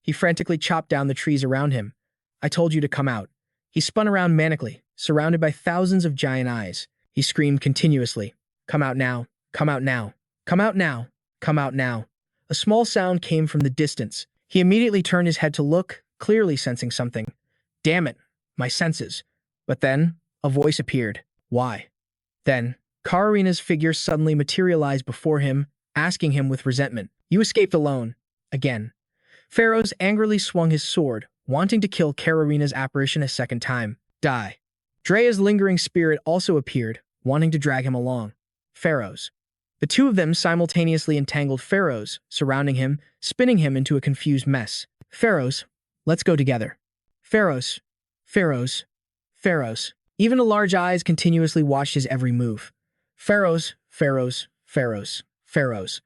He frantically chopped down the trees around him. I told you to come out. He spun around manically, surrounded by thousands of giant eyes. He screamed continuously. Come out now. Come out now. Come out now. Come out now. A small sound came from the distance. He immediately turned his head to look, clearly sensing something. Damn it, my senses. But then, a voice appeared. Why? Then, Kararina's figure suddenly materialized before him, asking him with resentment. You escaped alone. Again. Pharaohs angrily swung his sword, wanting to kill Kararina's apparition a second time. Die. Drea's lingering spirit also appeared, wanting to drag him along. Pharaohs. The two of them simultaneously entangled Pharaohs, surrounding him, spinning him into a confused mess. Pharaohs, let's go together. Pharaohs, Pharaohs, Pharaohs. Even the large eyes continuously watched his every move. Pharaohs, Pharaohs, Pharaohs, Pharaohs.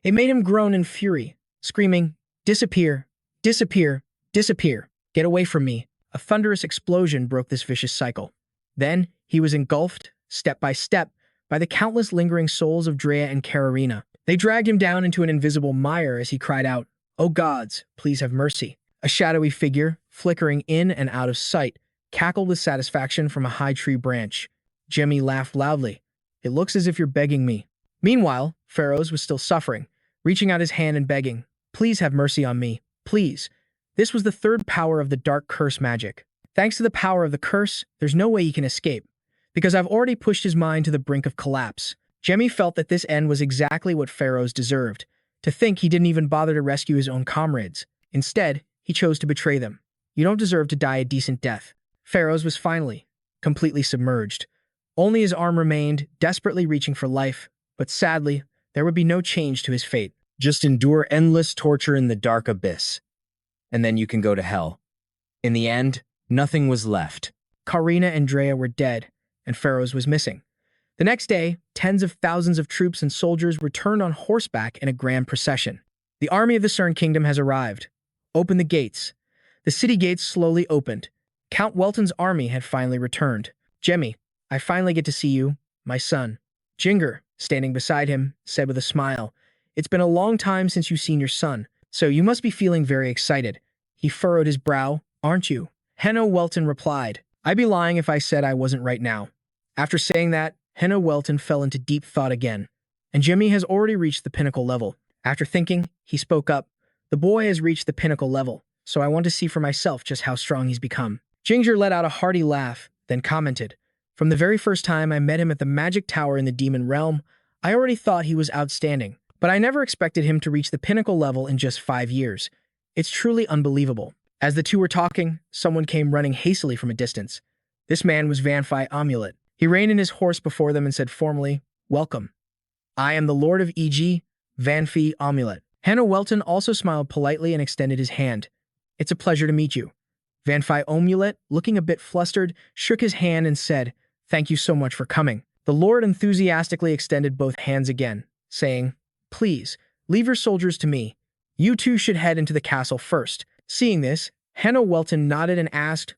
It made him groan in fury, screaming, disappear, disappear, disappear, get away from me. A thunderous explosion broke this vicious cycle. Then, he was engulfed, step by step, by the countless lingering souls of Drea and Kararina. They dragged him down into an invisible mire as he cried out, O gods, please have mercy. A shadowy figure, flickering in and out of sight, cackled with satisfaction from a high tree branch. Jamie laughed loudly. It looks as if you're begging me. Meanwhile, Pharaohs was still suffering, reaching out his hand and begging, please have mercy on me, please. This was the third power of the dark curse magic. Thanks to the power of the curse, there's no way he can escape. Because I've already pushed his mind to the brink of collapse. Jamie felt that this end was exactly what Pharaohs deserved. To think he didn't even bother to rescue his own comrades. Instead, he chose to betray them. You don't deserve to die a decent death. Pharaohs was finally completely submerged. Only his arm remained, desperately reaching for life, but sadly, there would be no change to his fate. Just endure endless torture in the dark abyss. And then you can go to hell. In the end, nothing was left. Karina and Drea were dead, and Pharaohs was missing. The next day, tens of thousands of troops and soldiers returned on horseback in a grand procession. The army of the CERN Kingdom has arrived. Open the gates. The city gates slowly opened. Count Welton's army had finally returned. Jemmy, I finally get to see you, my son. Jinger, standing beside him, said with a smile, It's been a long time since you've seen your son, so you must be feeling very excited. He furrowed his brow, aren't you? Henno Welton replied, I'd be lying if I said I wasn't right now. After saying that, Henno Welton fell into deep thought again. And Jimmy has already reached the pinnacle level. After thinking, he spoke up. The boy has reached the pinnacle level, so I want to see for myself just how strong he's become. Ginger let out a hearty laugh, then commented, From the very first time I met him at the magic tower in the demon realm, I already thought he was outstanding, but I never expected him to reach the pinnacle level in just 5 years. It's truly unbelievable. As the two were talking, someone came running hastily from a distance. This man was Vanphi Amulet. He reined in his horse before them and said formally, Welcome. I am the Lord of E.G., Vanphi Amulet. Hannah Welton also smiled politely and extended his hand. It's a pleasure to meet you. Vanphi Amulet, looking a bit flustered, shook his hand and said, Thank you so much for coming. The Lord enthusiastically extended both hands again, saying, Please, leave your soldiers to me. You two should head into the castle first. Seeing this, Hannah Welton nodded and asked,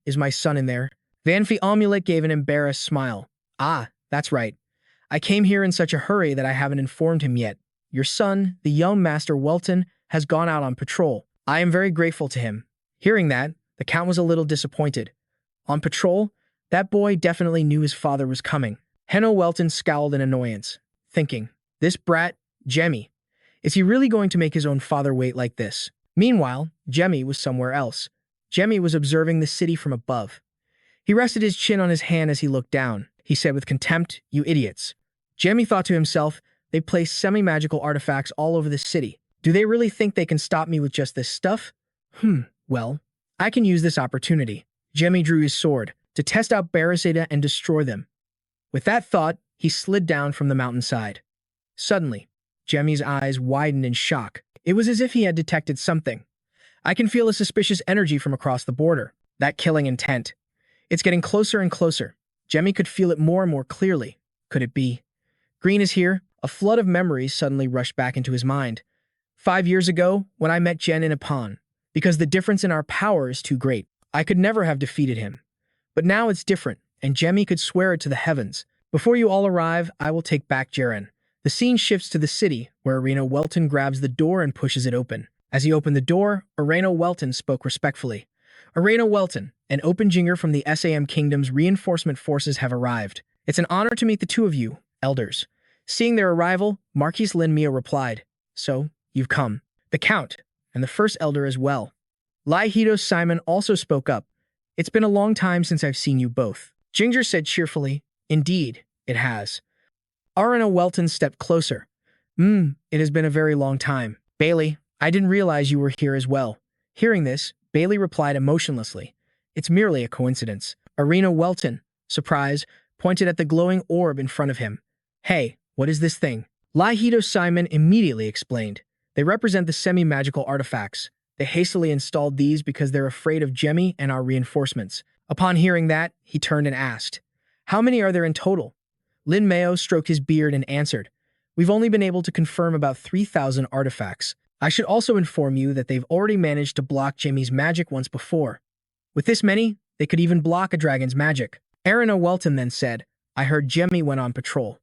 is my son in there? Vanphi Amulet gave an embarrassed smile. Ah, that's right. I came here in such a hurry that I haven't informed him yet. Your son, the young Master Welton, has gone out on patrol. I am very grateful to him. Hearing that, the Count was a little disappointed. On patrol? That boy definitely knew his father was coming. Hannah Welton scowled in annoyance, thinking, This brat, Jemmy, is he really going to make his own father wait like this? Meanwhile, Jemmy was somewhere else. Jemmy was observing the city from above. He rested his chin on his hand as he looked down. He said with contempt, You idiots. Jemmy thought to himself, They placed semi-magical artifacts all over the city. Do they really think they can stop me with just this stuff? Well, I can use this opportunity. Jamie drew his sword to test out Barricada and destroy them. With that thought, he slid down from the mountainside. Suddenly, Jamie's eyes widened in shock. It was as if he had detected something. I can feel a suspicious energy from across the border. That killing intent. It's getting closer and closer. Jamie could feel it more and more clearly. Could it be? Green is here. A flood of memories suddenly rushed back into his mind. 5 years ago, when I met Jen in a pond. Because the difference in our power is too great. I could never have defeated him. But now it's different, and Jamie could swear it to the heavens. Before you all arrive, I will take back Jaren. The scene shifts to the city, where Arena Welton grabs the door and pushes it open. As he opened the door, Arena Welton spoke respectfully. Arena Welton, an open jinger from the SAM Kingdom's reinforcement forces have arrived. It's an honor to meet the two of you, elders. Seeing their arrival, Marquise Lin Mio replied, So, you've come. The Count, and the first elder as well. Lai Simon also spoke up. It's been a long time since I've seen you both. Ginger said cheerfully, Indeed, it has. Arena Welton stepped closer. It has been a very long time. Bailey, I didn't realize you were here as well. Hearing this, Bailey replied emotionlessly. It's merely a coincidence. Arena Welton, surprised, pointed at the glowing orb in front of him. Hey, what is this thing? Lai Simon immediately explained. They represent the semi-magical artifacts. They hastily installed these because they're afraid of Jemmy and our reinforcements. Upon hearing that, he turned and asked, How many are there in total? Lin Meo stroked his beard and answered, We've only been able to confirm about 3,000 artifacts. I should also inform you that they've already managed to block Jamie's magic once before. With this many, they could even block a dragon's magic. Arena Welton then said, I heard Jamie went on patrol.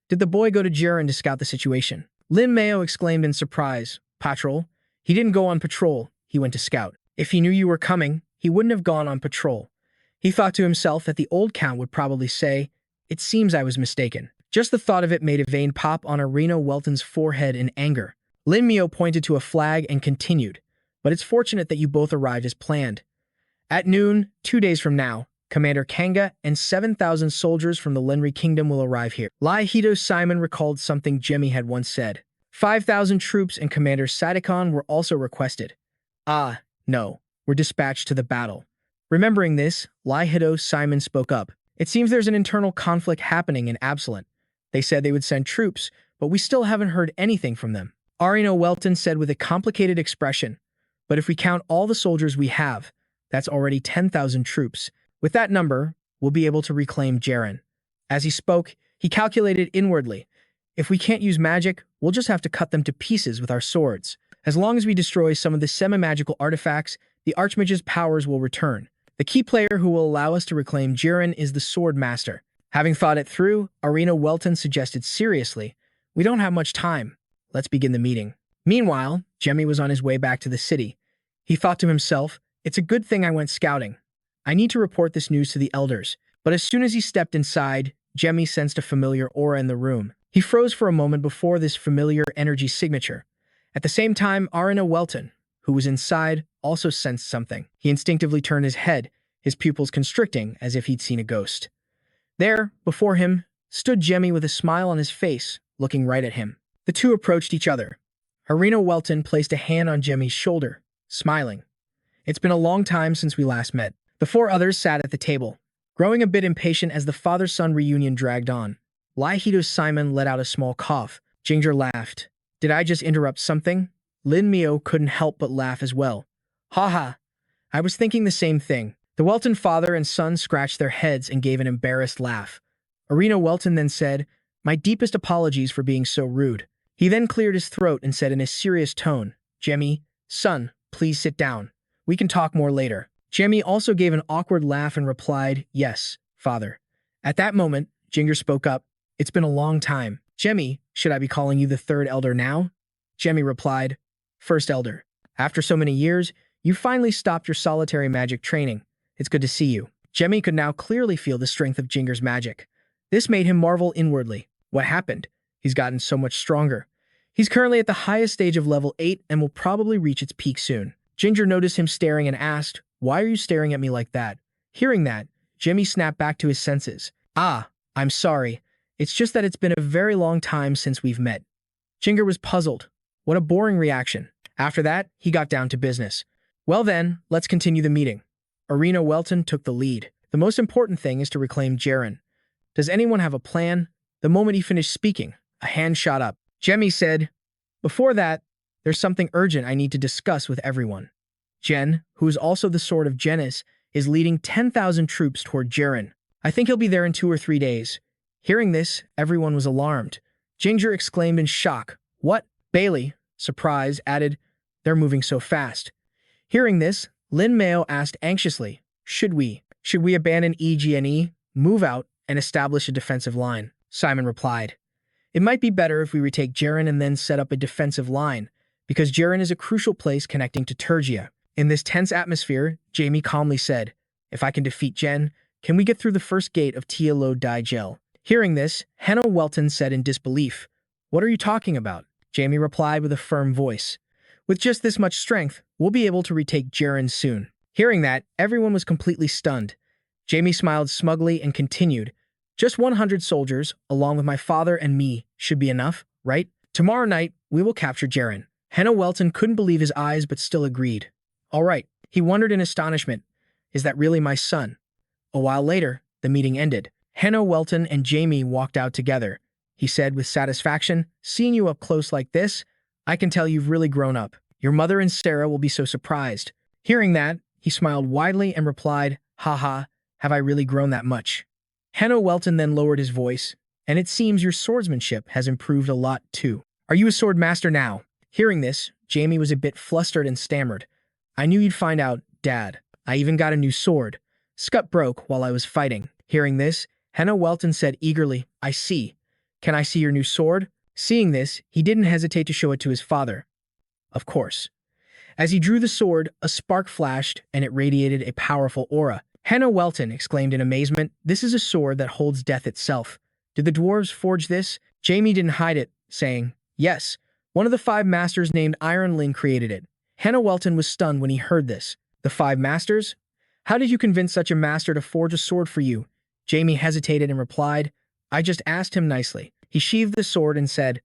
Did the boy go to Jaren to scout the situation? Lin Meo exclaimed in surprise, Patrol? He didn't go on patrol, he went to scout. If he knew you were coming, he wouldn't have gone on patrol. He thought to himself that the old Count would probably say, It seems I was mistaken. Just the thought of it made a vein pop on Arena Welton's forehead in anger. Lin Meo pointed to a flag and continued, But it's fortunate that you both arrived as planned. At noon, 2 days from now, Commander Kanga and 7,000 soldiers from the Lenri Kingdom will arrive here. Lai Simon recalled something Jemmy had once said. 5,000 troops and Commander Sadikon were also requested. No, were dispatched to the battle. Remembering this, Lai Simon spoke up. It seems there's an internal conflict happening in Absalent. They said they would send troops, but we still haven't heard anything from them. Arena Welton said with a complicated expression, But if we count all the soldiers we have, that's already 10,000 troops. With that number, we'll be able to reclaim Jaren. As he spoke, he calculated inwardly. If we can't use magic, we'll just have to cut them to pieces with our swords. As long as we destroy some of the semi-magical artifacts, the Archmage's powers will return. The key player who will allow us to reclaim Jaren is the Sword Master. Having thought it through, Arena Welton suggested seriously, We don't have much time. Let's begin the meeting. Meanwhile, Jemmy was on his way back to the city. He thought to himself, It's a good thing I went scouting. I need to report this news to the elders. But as soon as he stepped inside, Jemmy sensed a familiar aura in the room. He froze for a moment before this familiar energy signature. At the same time, Arena Welton, who was inside, also sensed something. He instinctively turned his head, his pupils constricting as if he'd seen a ghost. There, before him, stood Jemmy with a smile on his face, looking right at him. The two approached each other. Arena Welton placed a hand on Jemmy's shoulder, smiling. It's been a long time since we last met. The four others sat at the table, growing a bit impatient as the father-son reunion dragged on. Lai Simon let out a small cough. Ginger laughed. Did I just interrupt something? Lin Meo couldn't help but laugh as well. Ha ha. I was thinking the same thing. The Welton father and son scratched their heads and gave an embarrassed laugh. Arena Welton then said, My deepest apologies for being so rude. He then cleared his throat and said in a serious tone, Jemmy, son, please sit down. We can talk more later. Jemmy also gave an awkward laugh and replied, Yes, father. At that moment, Ginger spoke up. It's been a long time. Jemmy, should I be calling you the third elder now? Jemmy replied, First elder. After so many years, you finally stopped your solitary magic training. It's good to see you. Jemmy could now clearly feel the strength of Ginger's magic. This made him marvel inwardly. What happened? He's gotten so much stronger. He's currently at the highest stage of level 8 and will probably reach its peak soon. Ginger noticed him staring and asked, Why are you staring at me like that? Hearing that, Jemmy snapped back to his senses. I'm sorry. It's just that it's been a very long time since we've met. Ginger was puzzled. What a boring reaction. After that, he got down to business. Well then, let's continue the meeting. Arena Welton took the lead. The most important thing is to reclaim Jaren. Does anyone have a plan? The moment he finished speaking, a hand shot up. Jemmy said, "Before that, there's something urgent I need to discuss with everyone." Jen, who is also the sword of Genis, is leading 10,000 troops toward Jaren. I think he'll be there in 2 or 3 days. Hearing this, everyone was alarmed. Ginger exclaimed in shock, "What?" Bailey, surprised, added, "They're moving so fast." Hearing this, Lin Mayo asked anxiously, Should we abandon EGNE, move out, and establish a defensive line?" Simon replied, "It might be better if we retake Jaren and then set up a defensive line, because Jaren is a crucial place connecting to Turgia." In this tense atmosphere, Jamie calmly said, "If I can defeat Jen, can we get through the first gate of Tia Lo Dai Gel?" Hearing this, Henno Welton said in disbelief, "What are you talking about?" Jamie replied with a firm voice, "With just this much strength, we'll be able to retake Jaren soon." Hearing that, everyone was completely stunned. Jamie smiled smugly and continued, "Just 100 soldiers, along with my father and me, should be enough, right? Tomorrow night, we will capture Jaren." Henno Welton couldn't believe his eyes but still agreed. "All right," he wondered in astonishment, "is that really my son?" A while later, the meeting ended. Henno Welton and Jamie walked out together. He said with satisfaction, "Seeing you up close like this, I can tell you've really grown up. Your mother and Sarah will be so surprised." Hearing that, he smiled widely and replied, "Haha, have I really grown that much?" Henno Welton then lowered his voice, "And it seems your swordsmanship has improved a lot too. Are you a sword master now?" Hearing this, Jamie was a bit flustered and stammered, "I knew you'd find out, Dad. I even got a new sword. Scut broke while I was fighting." Hearing this, Henno Welton said eagerly, "I see. Can I see your new sword?" Seeing this, he didn't hesitate to show it to his father. Of course. As he drew the sword, a spark flashed and it radiated a powerful aura. Henno Welton exclaimed in amazement, "This is a sword that holds death itself. Did the dwarves forge this?" Jamie didn't hide it, saying, "Yes, one of the 5 masters named Iron Ling created it." Henno Welton was stunned when he heard this. "The 5 masters? How did you convince such a master to forge a sword for you?" Jamie hesitated and replied, "I just asked him nicely." He sheathed the sword and said,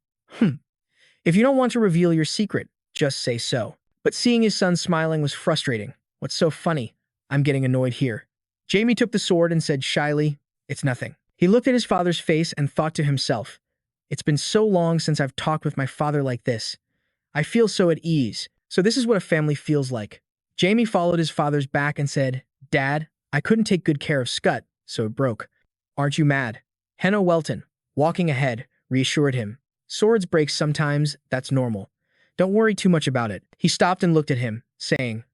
"If you don't want to reveal your secret, just say so." But seeing his son smiling was frustrating. "What's so funny? I'm getting annoyed here." Jamie took the sword and said shyly, "It's nothing." He looked at his father's face and thought to himself, "It's been so long since I've talked with my father like this. I feel so at ease. So this is what a family feels like." Jamie followed his father's back and said, "Dad, I couldn't take good care of Scut, so it broke. Aren't you mad?" Henno Welton, walking ahead, reassured him, "Swords break sometimes, that's normal. Don't worry too much about it." He stopped and looked at him, saying,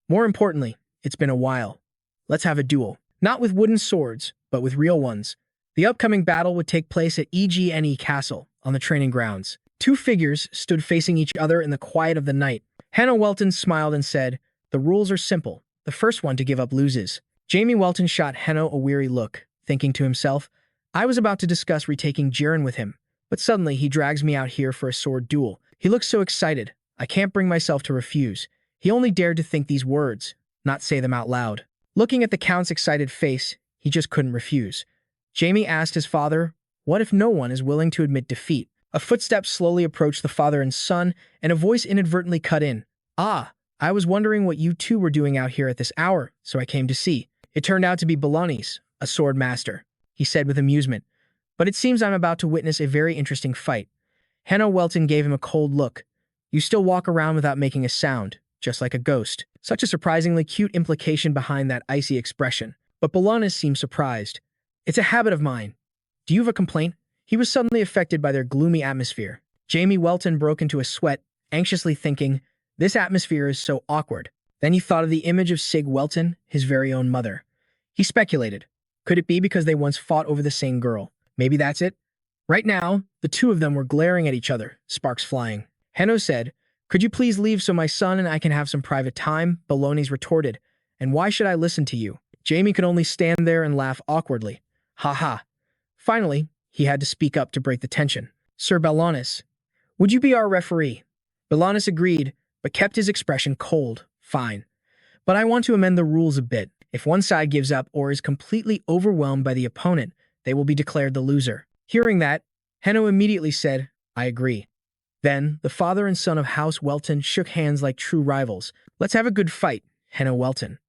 "More importantly, it's been a while. Let's have a duel. Not with wooden swords, but with real ones." The upcoming battle would take place at EGNE Castle, on the training grounds. 2 figures stood facing each other in the quiet of the night. Henno Welton smiled and said, "The rules are simple. The first one to give up loses." Jamie Welton shot Henno a weary look, thinking to himself, "I was about to discuss retaking Jaren with him, but suddenly he drags me out here for a sword duel. He looks so excited. I can't bring myself to refuse." He only dared to think these words, not say them out loud. Looking at the Count's excited face, he just couldn't refuse. Jamie asked his father, "What if no one is willing to admit defeat?" A footstep slowly approached the father and son, and a voice inadvertently cut in. "Ah, I was wondering what you two were doing out here at this hour, so I came to see." It turned out to be Bolonis, a sword master, he said with amusement. "But it seems I'm about to witness a very interesting fight." Henno Welton gave him a cold look. "You still walk around without making a sound, just like a ghost." Such a surprisingly cute implication behind that icy expression. But Bolonis seemed surprised. "It's a habit of mine. Do you have a complaint?" He was suddenly affected by their gloomy atmosphere. Jamie Welton broke into a sweat, anxiously thinking, "This atmosphere is so awkward." Then he thought of the image of Sig Welton, his very own mother. He speculated. Could it be because they once fought over the same girl? Maybe that's it. Right now, the 2 of them were glaring at each other, sparks flying. Henno said, "Could you please leave so my son and I can have some private time?" Bolonis retorted, "And why should I listen to you?" Jamie could only stand there and laugh awkwardly. "Ha ha." Finally, he had to speak up to break the tension. "Sir Bolonis, would you be our referee?" Bolonis agreed, but kept his expression cold. "Fine. But I want to amend the rules a bit. If one side gives up or is completely overwhelmed by the opponent, they will be declared the loser." Hearing that, Henno immediately said, "I agree." Then, the father and son of House Welton shook hands like true rivals. Let's have a good fight, Henna Welton.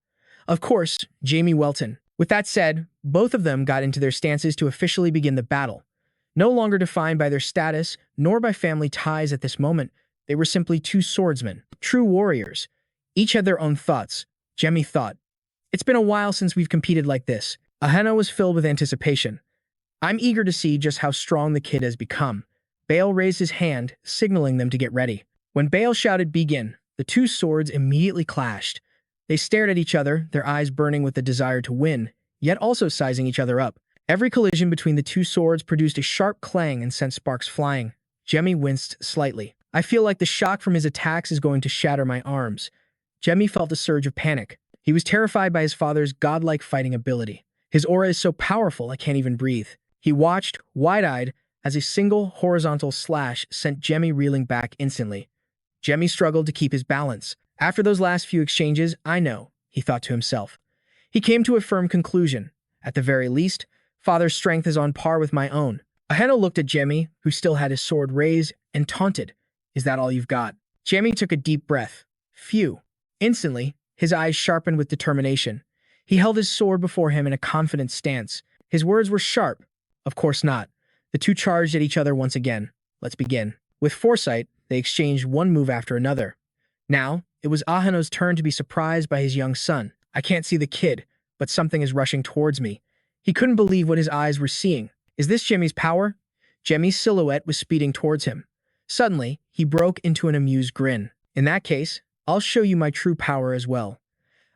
Of course, Jamie Welton. With that said, both of them got into their stances to officially begin the battle. No longer defined by their status, nor by family ties at this moment, they were simply two swordsmen, true warriors. Each had their own thoughts. Jamie thought, "It's been a while since we've competed like this." Henna was filled with anticipation. "I'm eager to see just how strong the kid has become." Bale raised his hand, signaling them to get ready. When Bale shouted begin, the two swords immediately clashed. They stared at each other, their eyes burning with the desire to win, yet also sizing each other up. Every collision between the two swords produced a sharp clang and sent sparks flying. Jamie winced slightly. "I feel like the shock from his attacks is going to shatter my arms." Jamie felt a surge of panic. He was terrified by his father's godlike fighting ability. "His aura is so powerful, I can't even breathe." He watched, wide-eyed, as a single horizontal slash sent Jamie reeling back instantly. Jamie struggled to keep his balance. After those last few exchanges, I know, he thought to himself. He came to a firm conclusion. At the very least, father's strength is on par with my own. Henna looked at Jamie, who still had his sword raised, and taunted, "Is that all you've got?" Jamie took a deep breath. Phew. Instantly, his eyes sharpened with determination. He held his sword before him in a confident stance. His words were sharp. Of course not. The two charged at each other once again. Let's begin. With foresight, they exchanged one move after another. Now, it was Aheno's turn to be surprised by his young son. "I can't see the kid, but something is rushing towards me." He couldn't believe what his eyes were seeing. Is this Jamie's power? Jamie's silhouette was speeding towards him. Suddenly, he broke into an amused grin. "In that case, I'll show you my true power as well."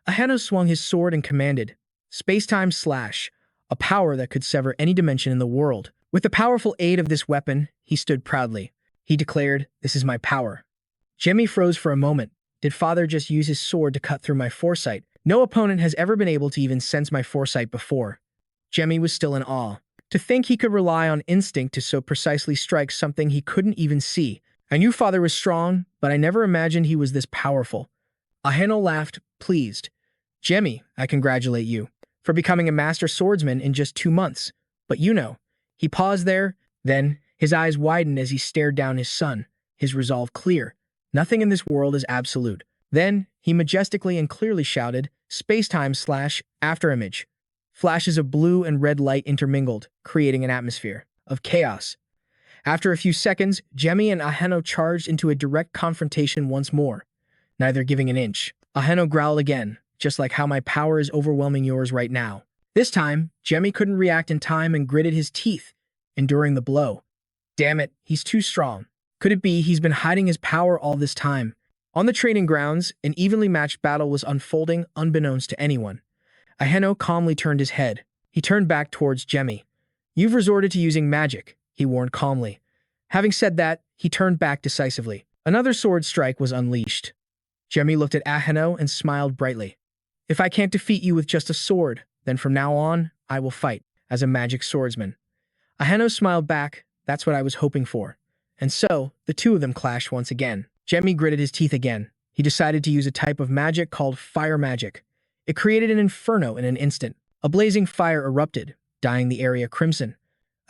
Aheno swung his sword and commanded, "Space-time slash," a power that could sever any dimension in the world. With the powerful aid of this weapon, he stood proudly. He declared, "This is my power." Jamie froze for a moment. Did father just use his sword to cut through my foresight? No opponent has ever been able to even sense my foresight before. Jamie was still in awe. To think he could rely on instinct to so precisely strike something he couldn't even see. "I knew father was strong, but I never imagined he was this powerful." Aheno laughed, pleased. "Jamie, I congratulate you for becoming a master swordsman in just 2 months. But you know." He paused there, then his eyes widened as he stared down his son, his resolve clear. Nothing in this world is absolute. Then he majestically and clearly shouted, "Space-time slash afterimage." Flashes of blue and red light intermingled, creating an atmosphere of chaos. After a few seconds, Jamie and Aheno charged into a direct confrontation once more, neither giving an inch. Aheno growled again, "Just like how my power is overwhelming yours right now." This time, Jamie couldn't react in time and gritted his teeth, enduring the blow. Damn it, he's too strong. Could it be he's been hiding his power all this time? On the training grounds, an evenly matched battle was unfolding unbeknownst to anyone. Aheno calmly turned his head. He turned back towards Jamie. "You've resorted to using magic," he warned calmly. Having said that, he turned back decisively. Another sword strike was unleashed. Jamie looked at Aheno and smiled brightly. "If I can't defeat you with just a sword, then from now on, I will fight as a magic swordsman." Aheno smiled back. "That's what I was hoping for." And so, the two of them clashed once again. Jamie gritted his teeth again. He decided to use a type of magic called fire magic. It created an inferno in an instant. A blazing fire erupted, dyeing the area crimson.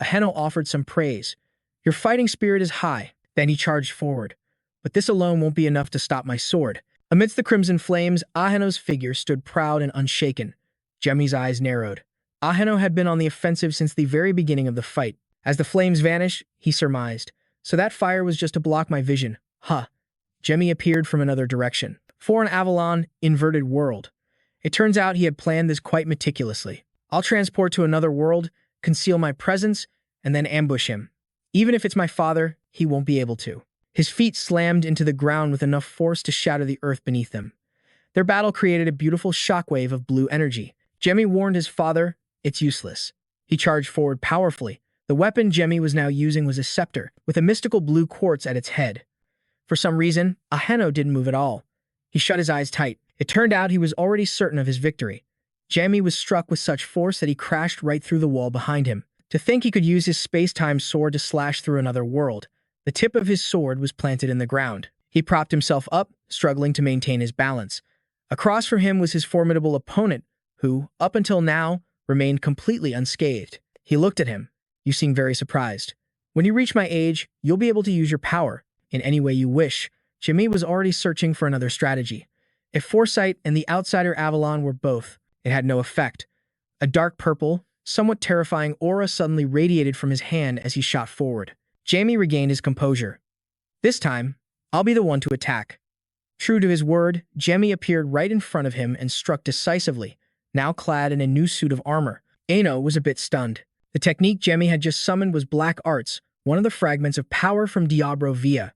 Aheno offered some praise. "Your fighting spirit is high." Then he charged forward. "But this alone won't be enough to stop my sword." Amidst the crimson flames, Aheno's figure stood proud and unshaken. Jamie's eyes narrowed. Aheno had been on the offensive since the very beginning of the fight. As the flames vanished, he surmised, "So that fire was just to block my vision. Huh." Jamie appeared from another direction. For an Avalon, inverted world. It turns out he had planned this quite meticulously. "I'll transport to another world, conceal my presence, and then ambush him. Even if it's my father, he won't be able to." His feet slammed into the ground with enough force to shatter the earth beneath them. Their battle created a beautiful shockwave of blue energy. Jamie warned his father, "It's useless." He charged forward powerfully. The weapon Jamie was now using was a scepter, with a mystical blue quartz at its head. For some reason, Aheno didn't move at all. He shut his eyes tight. It turned out he was already certain of his victory. Jamie was struck with such force that he crashed right through the wall behind him. To think he could use his space-time sword to slash through another world. The tip of his sword was planted in the ground. He propped himself up, struggling to maintain his balance. Across from him was his formidable opponent, who, up until now, remained completely unscathed. He looked at him. "You seem very surprised. When you reach my age, you'll be able to use your power. in any way you wish. Jamie was already searching for another strategy. If Foresight and the outsider Avalon were both, it had no effect. A dark purple, somewhat terrifying aura suddenly radiated from his hand as he shot forward. Jamie regained his composure. This time, I'll be the one to attack. True to his word, Jamie appeared right in front of him and struck decisively, now clad in a new suit of armor. Ano was a bit stunned. The technique Jamie had just summoned was Black Arts, one of the fragments of power from Diablo Volpia.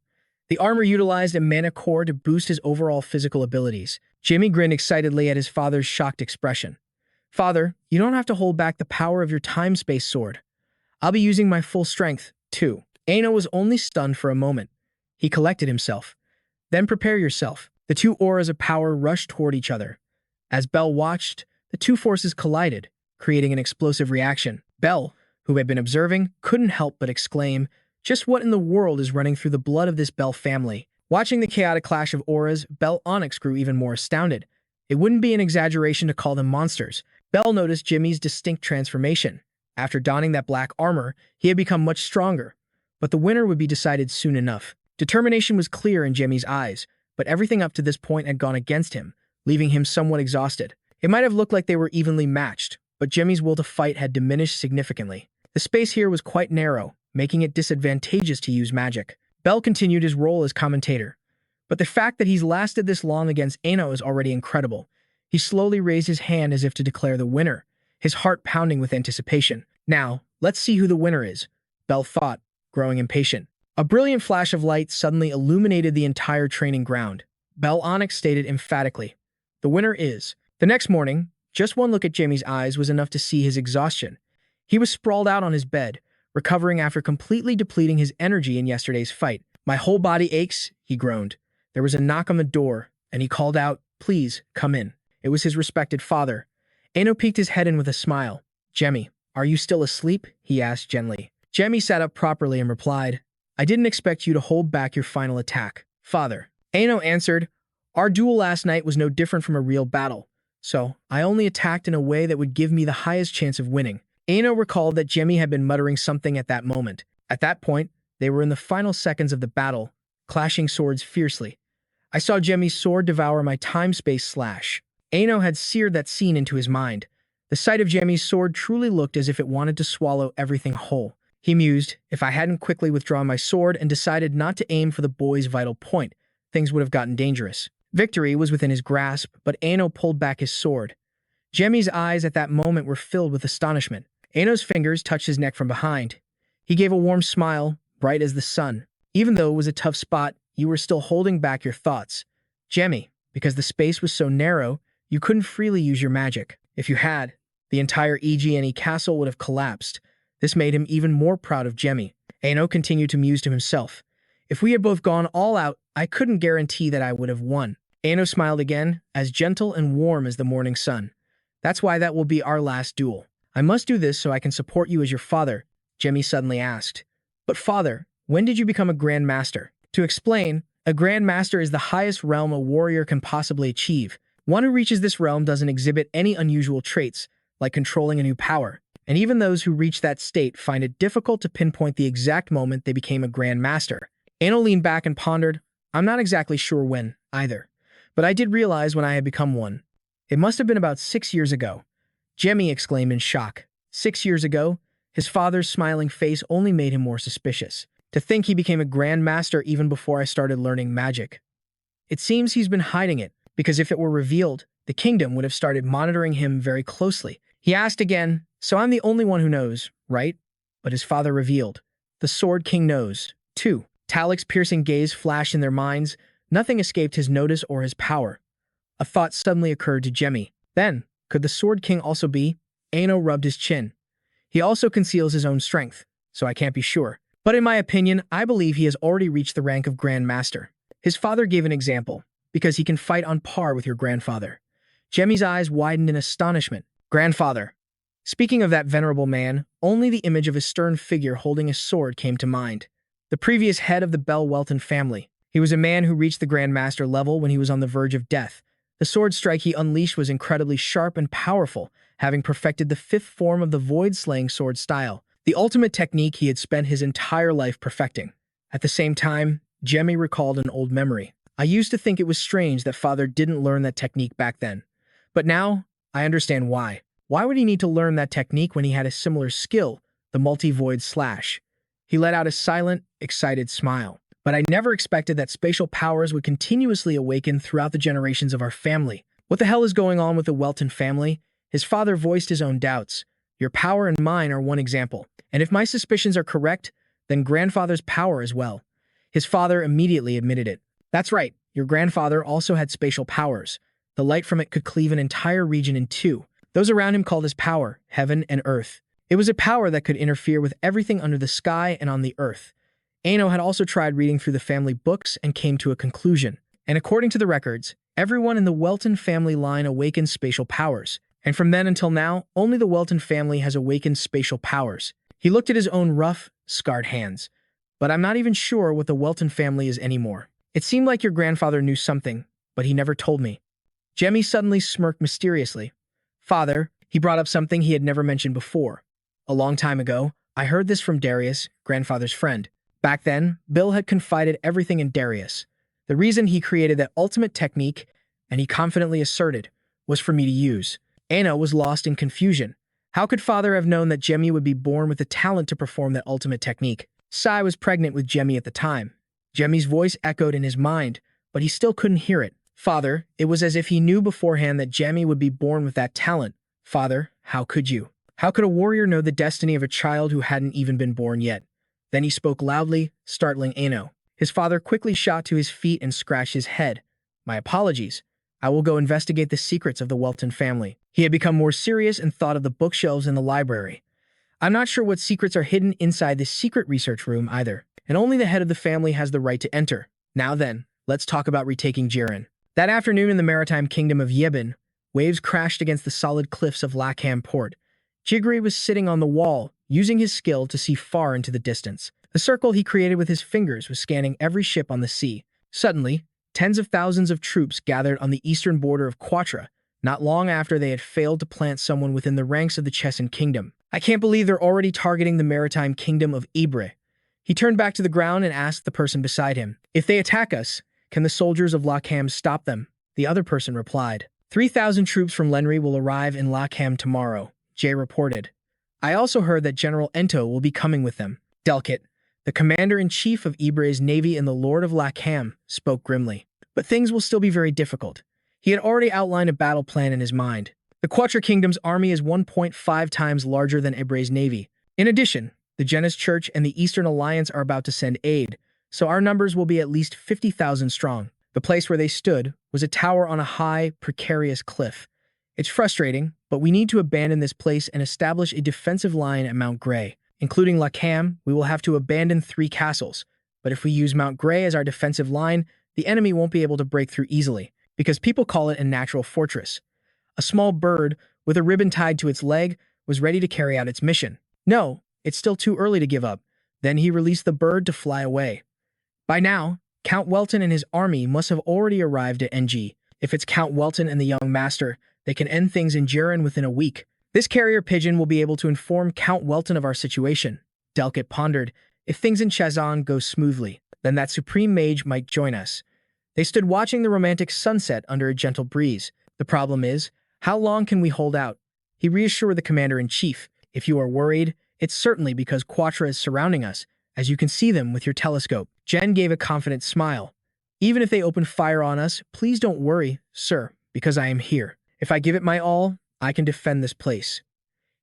The armor utilized a mana core to boost his overall physical abilities. Jamie grinned excitedly at his father's shocked expression. Father, you don't have to hold back the power of your time-space sword. I'll be using my full strength, too. Ano was only stunned for a moment. He collected himself. Then prepare yourself. The two auras of power rushed toward each other. As Belle watched, the two forces collided, creating an explosive reaction. Belle, who had been observing, couldn't help but exclaim, just what in the world is running through the blood of this Belle family? Watching the chaotic clash of auras, Belle Onyx grew even more astounded. It wouldn't be an exaggeration to call them monsters. Belle noticed Jimmy's distinct transformation. After donning that black armor, he had become much stronger. But the winner would be decided soon enough. Determination was clear in Jimmy's eyes, but everything up to this point had gone against him, leaving him somewhat exhausted. It might have looked like they were evenly matched, but Jimmy's will to fight had diminished significantly. The space here was quite narrow, making it disadvantageous to use magic. Belle continued his role as commentator, but the fact that he's lasted this long against Ano is already incredible. He slowly raised his hand as if to declare the winner, his heart pounding with anticipation. Now, let's see who the winner is, Belle thought, growing impatient. A brilliant flash of light suddenly illuminated the entire training ground. Belle Onyx stated emphatically, "The winner is." The next morning, just one look at Jamie's eyes was enough to see his exhaustion. He was sprawled out on his bed, recovering after completely depleting his energy in yesterday's fight. "My whole body aches," he groaned. There was a knock on the door, and he called out, "Please, come in." It was his respected father. Ano peeked his head in with a smile. "Jamie, are you still asleep?" he asked gently. Jamie sat up properly and replied, "I didn't expect you to hold back your final attack, father." Ano answered, "Our duel last night was no different from a real battle, so I only attacked in a way that would give me the highest chance of winning." Ano recalled that Jamie had been muttering something at that moment. At that point, they were in the final seconds of the battle, clashing swords fiercely. "I saw Jamie's sword devour my time-space slash." Ano had seared that scene into his mind. The sight of Jamie's sword truly looked as if it wanted to swallow everything whole. He mused, if I hadn't quickly withdrawn my sword and decided not to aim for the boy's vital point, things would have gotten dangerous. Victory was within his grasp, but Ano pulled back his sword. Jamie's eyes at that moment were filled with astonishment. Ano's fingers touched his neck from behind. He gave a warm smile, bright as the sun. "Even though it was a tough spot, you were still holding back your thoughts. Jamie, because the space was so narrow, you couldn't freely use your magic. If you had, the entire EGNE castle would have collapsed." This made him even more proud of Jamie. Ano continued to muse to himself. "If we had both gone all out, I couldn't guarantee that I would have won." Ano smiled again, as gentle and warm as the morning sun. "That's why that will be our last duel." "I must do this so I can support you as your father," Jamie suddenly asked. "But father, when did you become a Grand Master?" To explain, a Grand Master is the highest realm a warrior can possibly achieve. One who reaches this realm doesn't exhibit any unusual traits, like controlling a new power. And even those who reach that state find it difficult to pinpoint the exact moment they became a Grand Master. Ano leaned back and pondered, "I'm not exactly sure when, either. But I did realize when I had become one. It must have been about 6 years ago." Jamie exclaimed in shock. 6 years ago? His father's smiling face only made him more suspicious. "To think he became a Grand Master even before I started learning magic. It seems he's been hiding it, because if it were revealed, the kingdom would have started monitoring him very closely." He asked again, "So I'm the only one who knows, right?" But his father revealed, "The Sword King knows, too." Talik's piercing gaze flashed in their minds. Nothing escaped his notice or his power. A thought suddenly occurred to Jamie. Then, could the Sword King also be? Ano rubbed his chin. "He also conceals his own strength, so I can't be sure. But in my opinion, I believe he has already reached the rank of Grand Master." His father gave an example, "Because he can fight on par with your grandfather." Jamie's eyes widened in astonishment. "Grandfather." Speaking of that venerable man, only the image of a stern figure holding a sword came to mind. The previous head of the Bell Welton family. He was a man who reached the Grand Master level when he was on the verge of death. The sword strike he unleashed was incredibly sharp and powerful, having perfected the 5th form of the void-slaying sword style, the ultimate technique he had spent his entire life perfecting. At the same time, Jamie recalled an old memory. I used to think it was strange that father didn't learn that technique back then. But now, I understand why. Why would he need to learn that technique when he had a similar skill, the multi-void slash? He let out a silent, excited smile. But I never expected that spatial powers would continuously awaken throughout the generations of our family. What the hell is going on with the Welton family? His father voiced his own doubts. Your power and mine are one example. And if my suspicions are correct, then grandfather's power as well. His father immediately admitted it. That's right, your grandfather also had spatial powers. The light from it could cleave an entire region in two. Those around him called his power, heaven and earth. It was a power that could interfere with everything under the sky and on the earth. Ano had also tried reading through the family books and came to a conclusion. And according to the records, everyone in the Welton family line awakened spatial powers. And from then until now, only the Welton family has awakened spatial powers. He looked at his own rough, scarred hands. But I'm not even sure what the Welton family is anymore. It seemed like your grandfather knew something, but he never told me. Jamie suddenly smirked mysteriously. Father, he brought up something he had never mentioned before. A long time ago, I heard this from Darius, grandfather's friend. Back then, Bill had confided everything in Darius. The reason he created that ultimate technique, and he confidently asserted, was for me to use. Anna was lost in confusion. How could father have known that Jemmy would be born with the talent to perform that ultimate technique? Sai was pregnant with Jemmy at the time. Jemmy's voice echoed in his mind, but he still couldn't hear it. Father, it was as if he knew beforehand that Jemmy would be born with that talent. Father, how could you? How could a warrior know the destiny of a child who hadn't even been born yet? Then he spoke loudly, startling Ano. His father quickly shot to his feet and scratched his head. My apologies. I will go investigate the secrets of the Welton family. He had become more serious and thought of the bookshelves in the library. I'm not sure what secrets are hidden inside this secret research room either, and only the head of the family has the right to enter. Now then, let's talk about retaking Jiren. That afternoon in the maritime kingdom of Yebin, waves crashed against the solid cliffs of Lakham port. Jigri was sitting on the wall, using his skill to see far into the distance. The circle he created with his fingers was scanning every ship on the sea. Suddenly, tens of thousands of troops gathered on the eastern border of Quatra, not long after they had failed to plant someone within the ranks of the Chesson kingdom. I can't believe they're already targeting the maritime kingdom of Ibre. He turned back to the ground and asked the person beside him, if they attack us, can the soldiers of Lakham stop them? The other person replied, 3,000 troops from Lenri will arrive in Lakham tomorrow, Jay reported. I also heard that General Ento will be coming with them. Delkit, the commander-in-chief of Ibre's navy and the lord of Lakham, spoke grimly. But things will still be very difficult. He had already outlined a battle plan in his mind. The Quatra Kingdom's army is 1.5 times larger than Ibre's navy. In addition, the Janus Church and the Eastern Alliance are about to send aid, so our numbers will be at least 50,000 strong. The place where they stood was a tower on a high, precarious cliff. It's frustrating, but we need to abandon this place and establish a defensive line at Mount Grey. Including Lakham, we will have to abandon 3 castles. But if we use Mount Grey as our defensive line, the enemy won't be able to break through easily, because people call it a natural fortress. A small bird, with a ribbon tied to its leg, was ready to carry out its mission. No, it's still too early to give up. Then he released the bird to fly away. By now, Count Welton and his army must have already arrived at NG. If it's Count Welton and the young master, they can end things in Jiren within a week. This carrier pigeon will be able to inform Count Welton of our situation. Delkit pondered, if things in Chazan go smoothly, then that supreme mage might join us. They stood watching the romantic sunset under a gentle breeze. The problem is, how long can we hold out? He reassured the commander-in-chief, if you are worried, it's certainly because Quatra is surrounding us, as you can see them with your telescope. Jen gave a confident smile. Even if they open fire on us, please don't worry, sir, because I am here. If I give it my all, I can defend this place.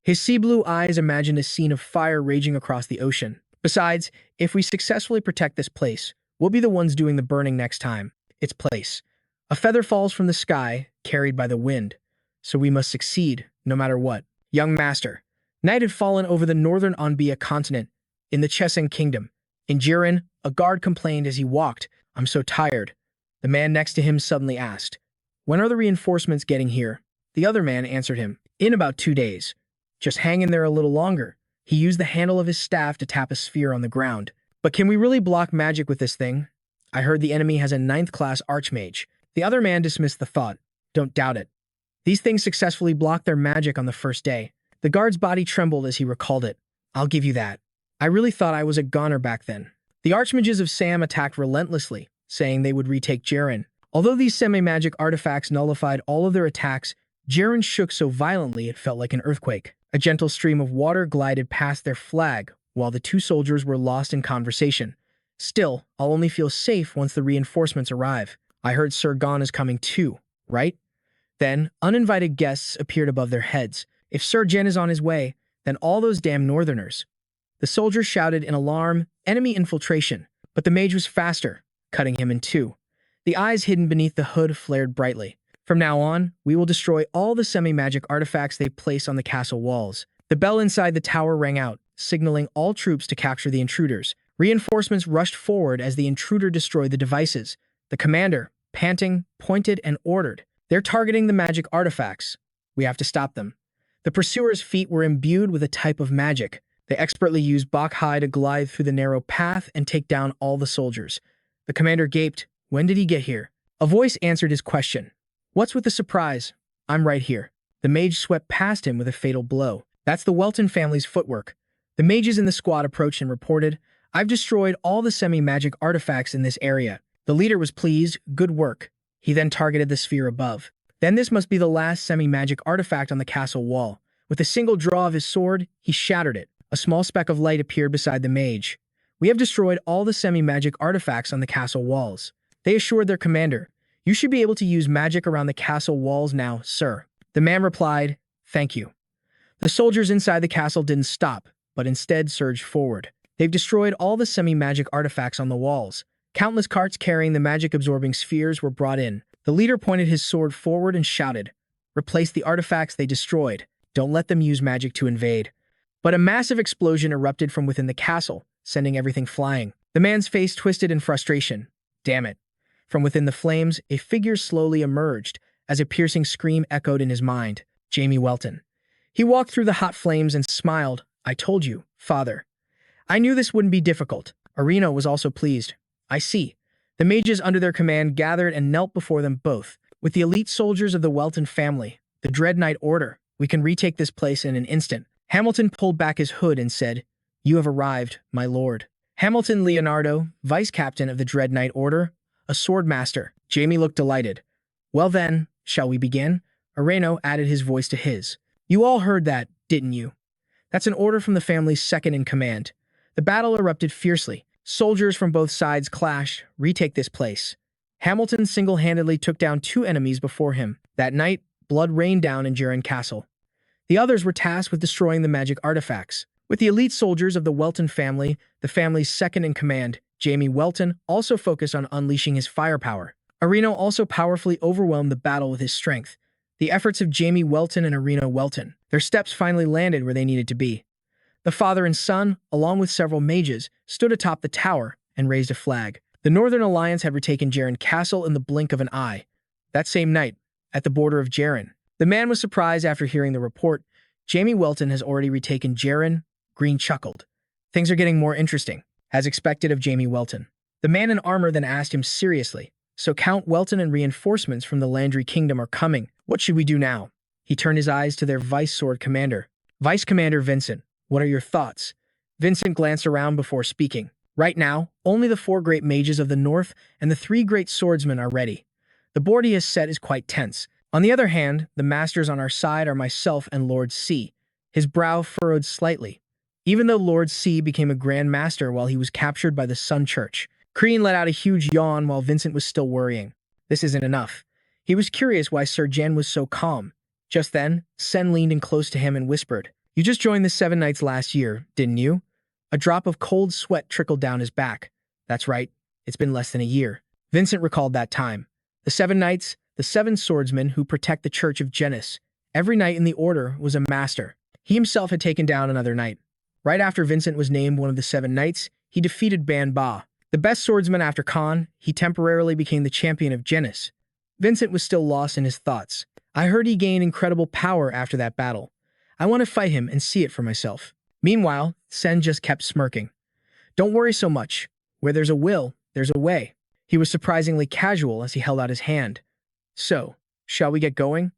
His sea-blue eyes imagined a scene of fire raging across the ocean. Besides, if we successfully protect this place, we'll be the ones doing the burning next time. Its place. A feather falls from the sky, carried by the wind. So we must succeed, no matter what. Young master. Night had fallen over the northern Onbia continent, in the Chesson kingdom. In Jiren, a guard complained as he walked, I'm so tired. The man next to him suddenly asked, when are the reinforcements getting here? The other man answered him, in about 2 days. Just hang in there a little longer. He used the handle of his staff to tap a sphere on the ground. But can we really block magic with this thing? I heard the enemy has a 9th-class archmage. The other man dismissed the thought. Don't doubt it. These things successfully blocked their magic on the first day. The guard's body trembled as he recalled it. I'll give you that. I really thought I was a goner back then. The archmages of Sam attacked relentlessly, saying they would retake Jaren. Although these semi-magic artifacts nullified all of their attacks, Jaren shook so violently it felt like an earthquake. A gentle stream of water glided past their flag, while the two soldiers were lost in conversation. Still, I'll only feel safe once the reinforcements arrive. I heard Sir Gon is coming too, right? Then, uninvited guests appeared above their heads. If Sir Jen is on his way, then all those damn northerners. The soldiers shouted in alarm, enemy infiltration, but the mage was faster, cutting him in two. The eyes hidden beneath the hood flared brightly. From now on, we will destroy all the semi-magic artifacts they place on the castle walls. The bell inside the tower rang out, signaling all troops to capture the intruders. Reinforcements rushed forward as the intruder destroyed the devices. The commander, panting, pointed and ordered, "They're targeting the magic artifacts. We have to stop them." The pursuers' feet were imbued with a type of magic. They expertly used Bakhai to glide through the narrow path and take down all the soldiers. The commander gaped. When did he get here? A voice answered his question. What's with the surprise? I'm right here. The mage swept past him with a fatal blow. That's the Welton family's footwork. The mages in the squad approached and reported, I've destroyed all the semi-magic artifacts in this area. The leader was pleased. Good work. He then targeted the sphere above. Then this must be the last semi-magic artifact on the castle wall. With a single draw of his sword, he shattered it. A small speck of light appeared beside the mage. We have destroyed all the semi-magic artifacts on the castle walls. They assured their commander, you should be able to use magic around the castle walls now, sir. The man replied, thank you. The soldiers inside the castle didn't stop, but instead surged forward. They've destroyed all the semi-magic artifacts on the walls. Countless carts carrying the magic-absorbing spheres were brought in. The leader pointed his sword forward and shouted, replace the artifacts they destroyed. Don't let them use magic to invade. But a massive explosion erupted from within the castle, sending everything flying. The man's face twisted in frustration. Damn it. From within the flames, a figure slowly emerged, as a piercing scream echoed in his mind. Jamie Welton. He walked through the hot flames and smiled. I told you, father. I knew this wouldn't be difficult. Arena was also pleased. I see. The mages under their command gathered and knelt before them both. With the elite soldiers of the Welton family, the Dread Knight Order, we can retake this place in an instant. Hamilton pulled back his hood and said, You have arrived, my lord. Hamilton Leonardo, vice captain of the Dread Knight Order, a sword master. Jamie looked delighted. Well then, shall we begin? Areno added his voice to his. You all heard that, didn't you? That's an order from the family's second in command. The battle erupted fiercely. Soldiers from both sides clashed. Retake this place. Hamilton single-handedly took down two enemies before him. That night, blood rained down in Jaren Castle. The others were tasked with destroying the magic artifacts. With the elite soldiers of the Welton family, the family's second in command, Jamie Welton, also focused on unleashing his firepower. Areno also powerfully overwhelmed the battle with his strength. The efforts of Jamie Welton and Areno Welton, their steps finally landed where they needed to be. The father and son, along with several mages, stood atop the tower and raised a flag. The Northern Alliance had retaken Jaren Castle in the blink of an eye. That same night, at the border of Jaren, the man was surprised after hearing the report. Jamie Welton has already retaken Jaren. Green chuckled. Things are getting more interesting, as expected of Jamie Welton. The man in armor then asked him seriously, So Count Welton and reinforcements from the Landry Kingdom are coming. What should we do now? He turned his eyes to their vice sword commander. Vice Commander Vincent, what are your thoughts? Vincent glanced around before speaking. Right now, only the 4 great mages of the north and the 3 great swordsmen are ready. The board he has set is quite tense. On the other hand, the masters on our side are myself and Lord C. His brow furrowed slightly. Even though Lord C became a Grand Master while he was captured by the Sun Church, Kreen let out a huge yawn while Vincent was still worrying. This isn't enough. He was curious why Sir Jen was so calm. Just then, Sen leaned in close to him and whispered, You just joined the 7 Knights last year, didn't you? A drop of cold sweat trickled down his back. That's right. It's been less than a year. Vincent recalled that time. The 7 Knights, the 7 swordsmen who protect the Church of Genis. Every knight in the order was a master. He himself had taken down another knight. Right after Vincent was named one of the 7 Knights, he defeated Ban Ba. The best swordsman after Khan, he temporarily became the champion of Genis. Vincent was still lost in his thoughts. I heard he gained incredible power after that battle. I want to fight him and see it for myself. Meanwhile, Sen just kept smirking. Don't worry so much. Where there's a will, there's a way. He was surprisingly casual as he held out his hand. So, shall we get going?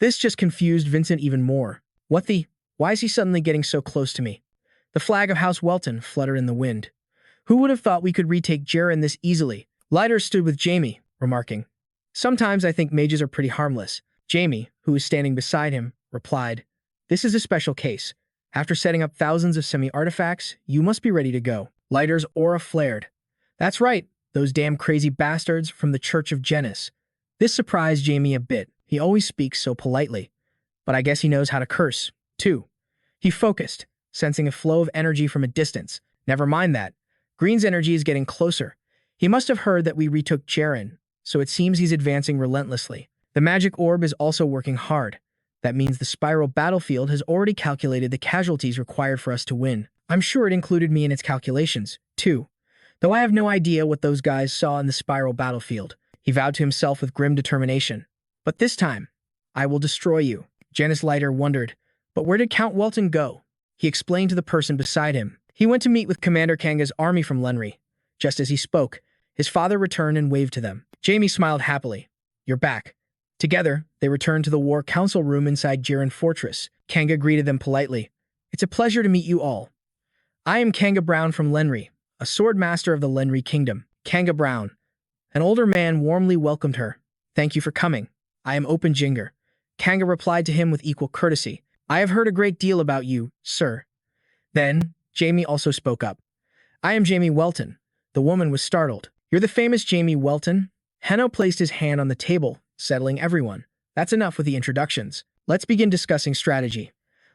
This just confused Vincent even more. Why is he suddenly getting so close to me? The flag of House Welton fluttered in the wind. Who would have thought we could retake Jaren this easily? Leiter stood with Jamie, remarking, "Sometimes I think mages are pretty harmless." Jamie, who was standing beside him, replied, "This is a special case. After setting up thousands of semi-artifacts, you must be ready to go." Leiter's aura flared. "That's right, those damn crazy bastards from the Church of Genis." This surprised Jamie a bit. He always speaks so politely. But I guess he knows how to curse, too. He focused, sensing a flow of energy from a distance. Never mind that. Green's energy is getting closer. He must have heard that we retook Jaren, so it seems he's advancing relentlessly. The magic orb is also working hard. That means the spiral battlefield has already calculated the casualties required for us to win. I'm sure it included me in its calculations, too. Though I have no idea what those guys saw in the spiral battlefield. He vowed to himself with grim determination. But this time, I will destroy you. Janice Leiter wondered, but where did Count Welton go? He explained to the person beside him. He went to meet with Commander Kanga's army from Lenri. Just as he spoke, his father returned and waved to them. Jamie smiled happily. "You're back." Together, they returned to the war council room inside Jaren Fortress. Kanga greeted them politely. "It's a pleasure to meet you all. I am Kanga Brown from Lenri, a sword master of the Lenri Kingdom." Kanga Brown. An older man warmly welcomed her. "Thank you for coming. I am Open Jinger." Kanga replied to him with equal courtesy. "I have heard a great deal about you, sir." Then, Jamie also spoke up. "I am Jamie Welton." The woman was startled. "You're the famous Jamie Welton?" Henno placed his hand on the table, settling everyone. "That's enough with the introductions. Let's begin discussing strategy."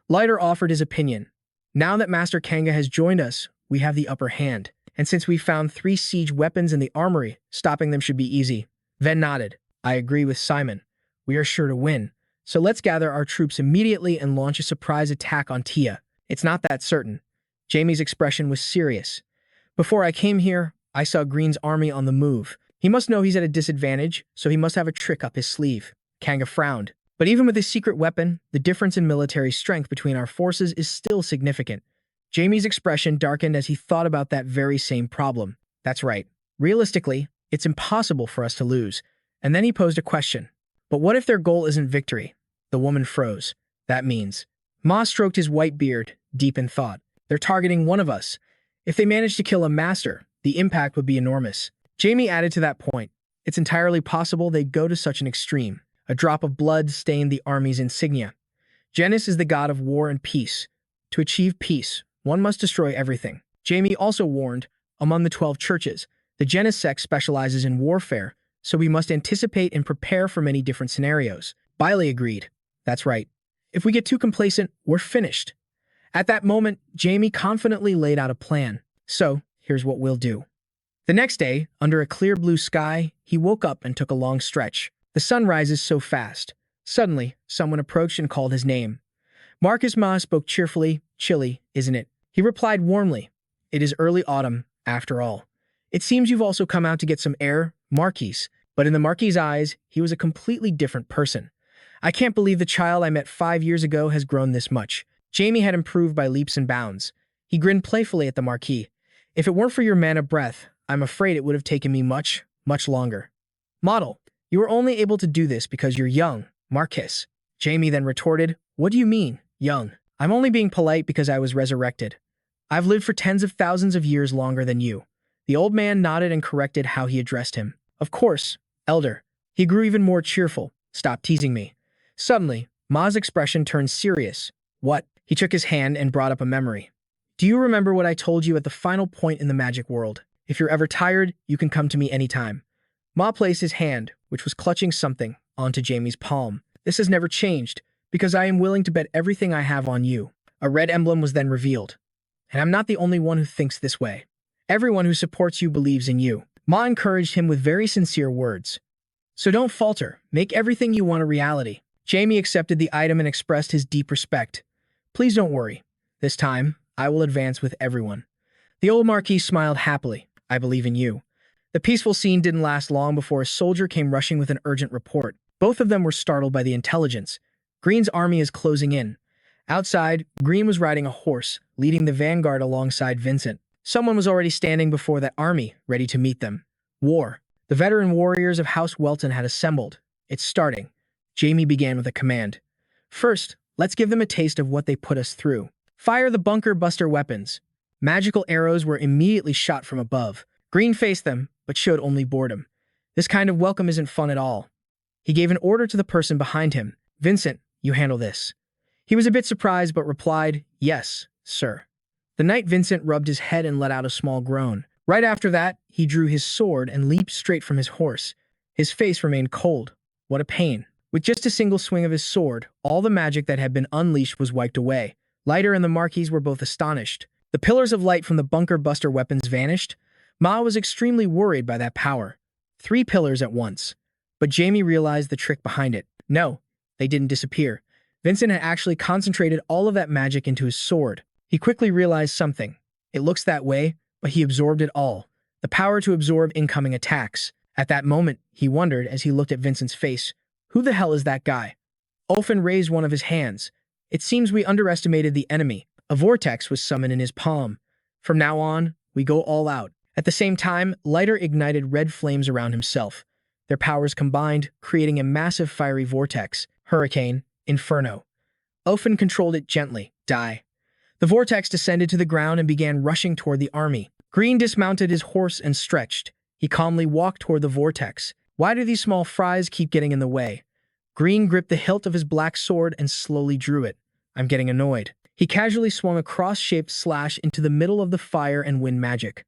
Leiter offered his opinion. "Now that Master Kanga has joined us, we have the upper hand. And since we found 3 siege weapons in the armory, stopping them should be easy." Ven nodded. "I agree with Simon. We are sure to win. So let's gather our troops immediately and launch a surprise attack on Tia." "It's not that certain." Jamie's expression was serious. "Before I came here, I saw Green's army on the move. He must know he's at a disadvantage, so he must have a trick up his sleeve." Kanga frowned. "But even with his secret weapon, the difference in military strength between our forces is still significant." Jamie's expression darkened as he thought about that very same problem. "That's right. Realistically, it's impossible for us to lose." And then he posed a question. "But what if their goal isn't victory?" The woman froze. "That means..." Ma stroked his white beard, deep in thought. "They're targeting one of us. If they manage to kill a master, the impact would be enormous." Jamie added to that point. "It's entirely possible they'd go to such an extreme. A drop of blood stained the army's insignia. Genis is the god of war and peace. To achieve peace, one must destroy everything." Jamie also warned, among the 12 churches, the Genis sect specializes in warfare, so we must anticipate and prepare for many different scenarios. Biley agreed. "That's right. If we get too complacent, we're finished." At that moment, Jamie confidently laid out a plan. "So, here's what we'll do." The next day, under a clear blue sky, he woke up and took a long stretch. The sun rises so fast. Suddenly, someone approached and called his name. Marcus Ma spoke cheerfully. "Chilly, isn't it?" He replied warmly. "It is early autumn, after all. It seems you've also come out to get some air, Marquis." But in the Marquis' eyes, he was a completely different person. "I can't believe the child I met 5 years ago has grown this much." Jamie had improved by leaps and bounds. He grinned playfully at the Marquis. "If it weren't for your mana breath, I'm afraid it would have taken me much, much longer." "Model, you were only able to do this because you're young, Marquis." Jamie then retorted, "What do you mean, young? I'm only being polite because I was resurrected. I've lived for tens of thousands of years longer than you." The old man nodded and corrected how he addressed him. "Of course, Elder." He grew even more cheerful. "Stop teasing me." Suddenly, Ma's expression turned serious. "What?" He took his hand and brought up a memory. "Do you remember what I told you at the final point in the magic world? If you're ever tired, you can come to me anytime." Ma placed his hand, which was clutching something, onto Jamie's palm. "This has never changed, because I am willing to bet everything I have on you." A red emblem was then revealed. "And I'm not the only one who thinks this way. Everyone who supports you believes in you." Ma encouraged him with very sincere words. "So don't falter. Make everything you want a reality." Jamie accepted the item and expressed his deep respect. "Please don't worry. This time, I will advance with everyone." The old Marquis smiled happily. "I believe in you." The peaceful scene didn't last long before a soldier came rushing with an urgent report. Both of them were startled by the intelligence. "Green's army is closing in." Outside, Green was riding a horse, leading the vanguard alongside Vincent. Someone was already standing before that army, ready to meet them. War. The veteran warriors of House Welton had assembled. "It's starting." Jamie began with a command. "First, let's give them a taste of what they put us through. Fire the bunker buster weapons." Magical arrows were immediately shot from above. Green faced them, but showed only boredom. This kind of welcome isn't fun at all. He gave an order to the person behind him. Vincent, you handle this. He was a bit surprised, but replied, yes, sir. The knight Vincent rubbed his head and let out a small groan. Right after that, he drew his sword and leaped straight from his horse. His face remained cold. What a pain. With just a single swing of his sword, all the magic that had been unleashed was wiped away. Lighter and the Marquis were both astonished. The pillars of light from the bunker buster weapons vanished. Ma was extremely worried by that power. 3 pillars at once. But Jamie realized the trick behind it. No, they didn't disappear. Vincent had actually concentrated all of that magic into his sword. He quickly realized something. It looks that way, but he absorbed it all. The power to absorb incoming attacks. At that moment, he wondered as he looked at Vincent's face, who the hell is that guy? Ulfin raised one of his hands. It seems we underestimated the enemy. A vortex was summoned in his palm. From now on, we go all out. At the same time, Lighter ignited red flames around himself. Their powers combined, creating a massive fiery vortex. Hurricane, Inferno. Ulfin controlled it gently. Die. The vortex descended to the ground and began rushing toward the army. Green dismounted his horse and stretched. He calmly walked toward the vortex. Why do these small fries keep getting in the way? Green gripped the hilt of his black sword and slowly drew it. I'm getting annoyed. He casually swung a cross-shaped slash into the middle of the fire and wind magic.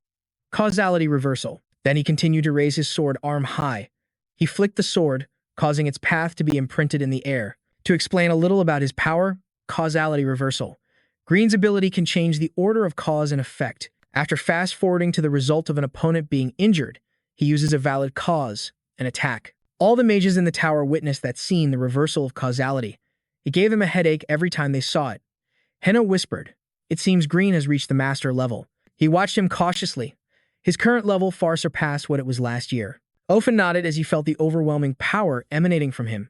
Causality reversal. Then he continued to raise his sword arm high. He flicked the sword, causing its path to be imprinted in the air. To explain a little about his power, causality reversal. Green's ability can change the order of cause and effect. After fast-forwarding to the result of an opponent being injured, he uses a valid cause, an attack. All the mages in the tower witnessed that scene, the reversal of causality. It gave them a headache every time they saw it. Henno whispered, it seems Green has reached the master level. He watched him cautiously. His current level far surpassed what it was last year. Ulfin nodded as he felt the overwhelming power emanating from him.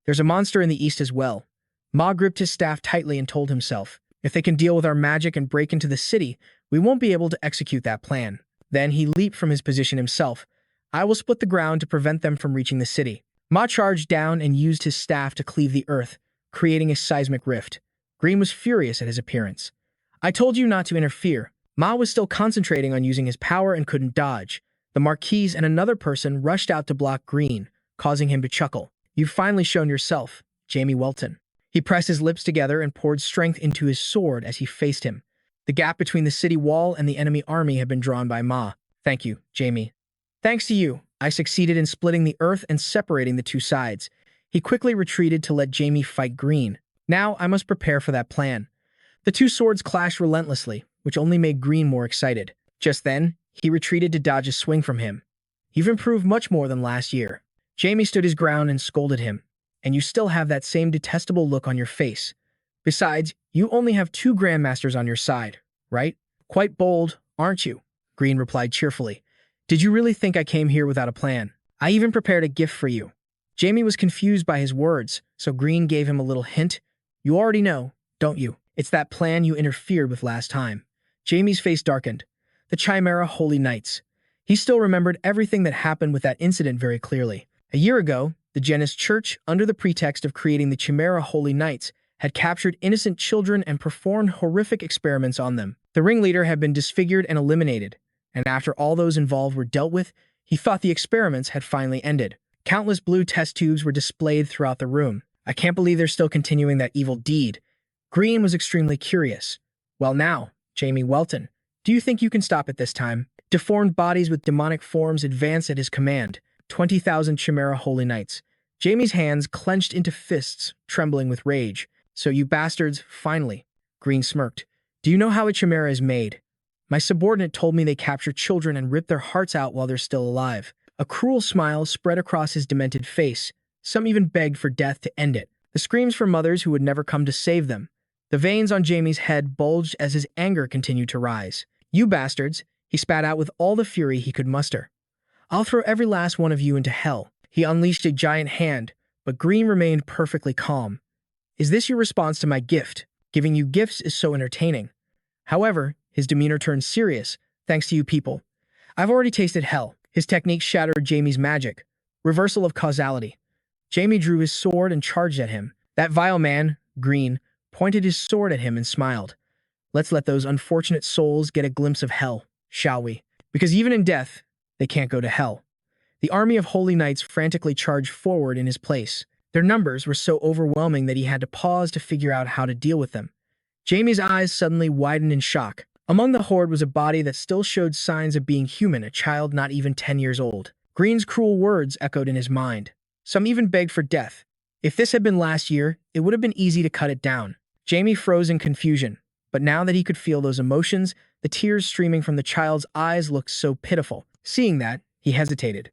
There's a monster in the east as well. Ma gripped his staff tightly and told himself, if they can deal with our magic and break into the city, we won't be able to execute that plan. Then he leaped from his position himself. I will split the ground to prevent them from reaching the city. Ma charged down and used his staff to cleave the earth, creating a seismic rift. Green was furious at his appearance. I told you not to interfere. Ma was still concentrating on using his power and couldn't dodge. The Marquis and another person rushed out to block Green, causing him to chuckle. You've finally shown yourself, Jamie Welton. He pressed his lips together and poured strength into his sword as he faced him. The gap between the city wall and the enemy army had been drawn by Ma. Thank you, Jamie. Thanks to you, I succeeded in splitting the earth and separating the two sides. He quickly retreated to let Jamie fight Green. Now I must prepare for that plan. The two swords clashed relentlessly, which only made Green more excited. Just then, he retreated to dodge a swing from him. You've improved much more than last year. Jamie stood his ground and scolded him. And you still have that same detestable look on your face. Besides, you only have 2 grandmasters on your side, right? Quite bold, aren't you? Green replied cheerfully. Did you really think I came here without a plan? I even prepared a gift for you. Jamie was confused by his words, so Green gave him a little hint. You already know, don't you? It's that plan you interfered with last time. Jamie's face darkened. The Chimera Holy Knights. He still remembered everything that happened with that incident very clearly. A year ago, the Janus Church, under the pretext of creating the Chimera Holy Knights, had captured innocent children and performed horrific experiments on them. The ringleader had been disfigured and eliminated, and after all those involved were dealt with, he thought the experiments had finally ended. Countless blue test tubes were displayed throughout the room. I can't believe they're still continuing that evil deed. Green was extremely curious. Well now, Jamie Welton, do you think you can stop it this time? Deformed bodies with demonic forms advanced at his command. 20,000 Chimera Holy Knights. Jamie's hands clenched into fists, trembling with rage. So you bastards, finally. Green smirked. Do you know how a Chimera is made? My subordinate told me they capture children and rip their hearts out while they're still alive. A cruel smile spread across his demented face. Some even begged for death to end it. The screams from mothers who would never come to save them. The veins on Jamie's head bulged as his anger continued to rise. You bastards, he spat out with all the fury he could muster. I'll throw every last one of you into hell. He unleashed a giant hand, but Green remained perfectly calm. Is this your response to my gift? Giving you gifts is so entertaining. However, his demeanor turned serious, thanks to you people. I've already tasted hell. His technique shattered Jamie's magic. Reversal of causality. Jamie drew his sword and charged at him. That vile man, Green, pointed his sword at him and smiled. Let's let those unfortunate souls get a glimpse of hell, shall we? Because even in death, they can't go to hell. The army of holy knights frantically charged forward in his place. Their numbers were so overwhelming that he had to pause to figure out how to deal with them. Jamie's eyes suddenly widened in shock. Among the horde was a body that still showed signs of being human, a child not even 10 years old. Green's cruel words echoed in his mind. Some even begged for death. If this had been last year, it would have been easy to cut it down. Jamie froze in confusion, but now that he could feel those emotions, the tears streaming from the child's eyes looked so pitiful. Seeing that, he hesitated.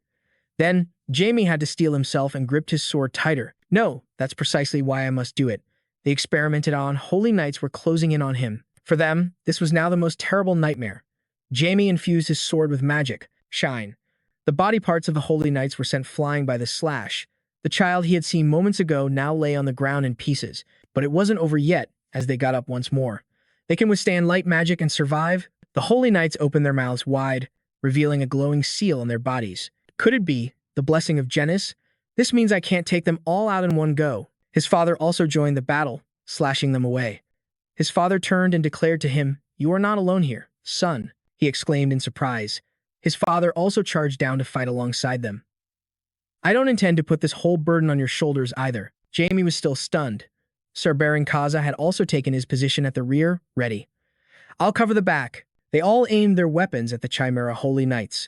Then, Jamie had to steel himself and gripped his sword tighter. No, that's precisely why I must do it. They experimented on, holy knights were closing in on him. For them, this was now the most terrible nightmare. Jamie infused his sword with magic, shine. The body parts of the holy knights were sent flying by the slash. The child he had seen moments ago now lay on the ground in pieces, but it wasn't over yet as they got up once more. They can withstand light magic and survive? The holy knights opened their mouths wide, revealing a glowing seal on their bodies. Could it be the blessing of Genis? This means I can't take them all out in one go. His father also joined the battle, slashing them away. His father turned and declared to him, "You are not alone here, son," he exclaimed in surprise. His father also charged down to fight alongside them. "I don't intend to put this whole burden on your shoulders either." Jamie was still stunned. Sir Baron Kaza had also taken his position at the rear, ready. "I'll cover the back." They all aimed their weapons at the Chimera Holy Knights.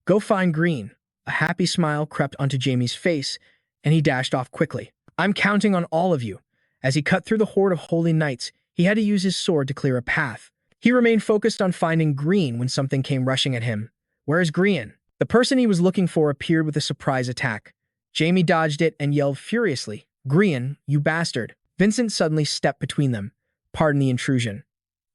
"Go find Green." A happy smile crept onto Jamie's face, and he dashed off quickly. "I'm counting on all of you." As he cut through the horde of Holy Knights, he had to use his sword to clear a path. He remained focused on finding Green when something came rushing at him. "Where is Green?" The person he was looking for appeared with a surprise attack. Jamie dodged it and yelled furiously, "Green, you bastard." Vincent suddenly stepped between them. "Pardon the intrusion."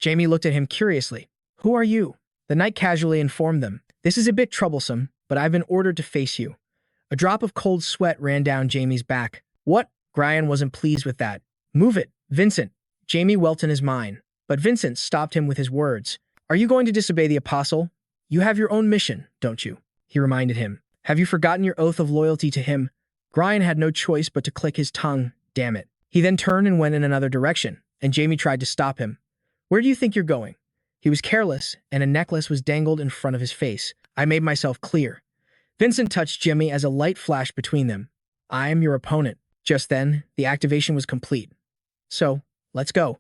Jamie looked at him curiously. "Who are you?" The knight casually informed them. "This is a bit troublesome, but I've been ordered to face you." A drop of cold sweat ran down Jamie's back. "What?" Brian wasn't pleased with that. "Move it, Vincent. Jamie Welton is mine." But Vincent stopped him with his words. "Are you going to disobey the apostle? You have your own mission, don't you?" He reminded him. "Have you forgotten your oath of loyalty to him?" Brian had no choice but to click his tongue. Damn it. He then turned and went in another direction, and Jamie tried to stop him. "Where do you think you're going?" He was careless, and a necklace was dangled in front of his face. "I made myself clear." Vincent touched Jimmy as a light flashed between them. "I am your opponent." Just then, the activation was complete. "So, let's go."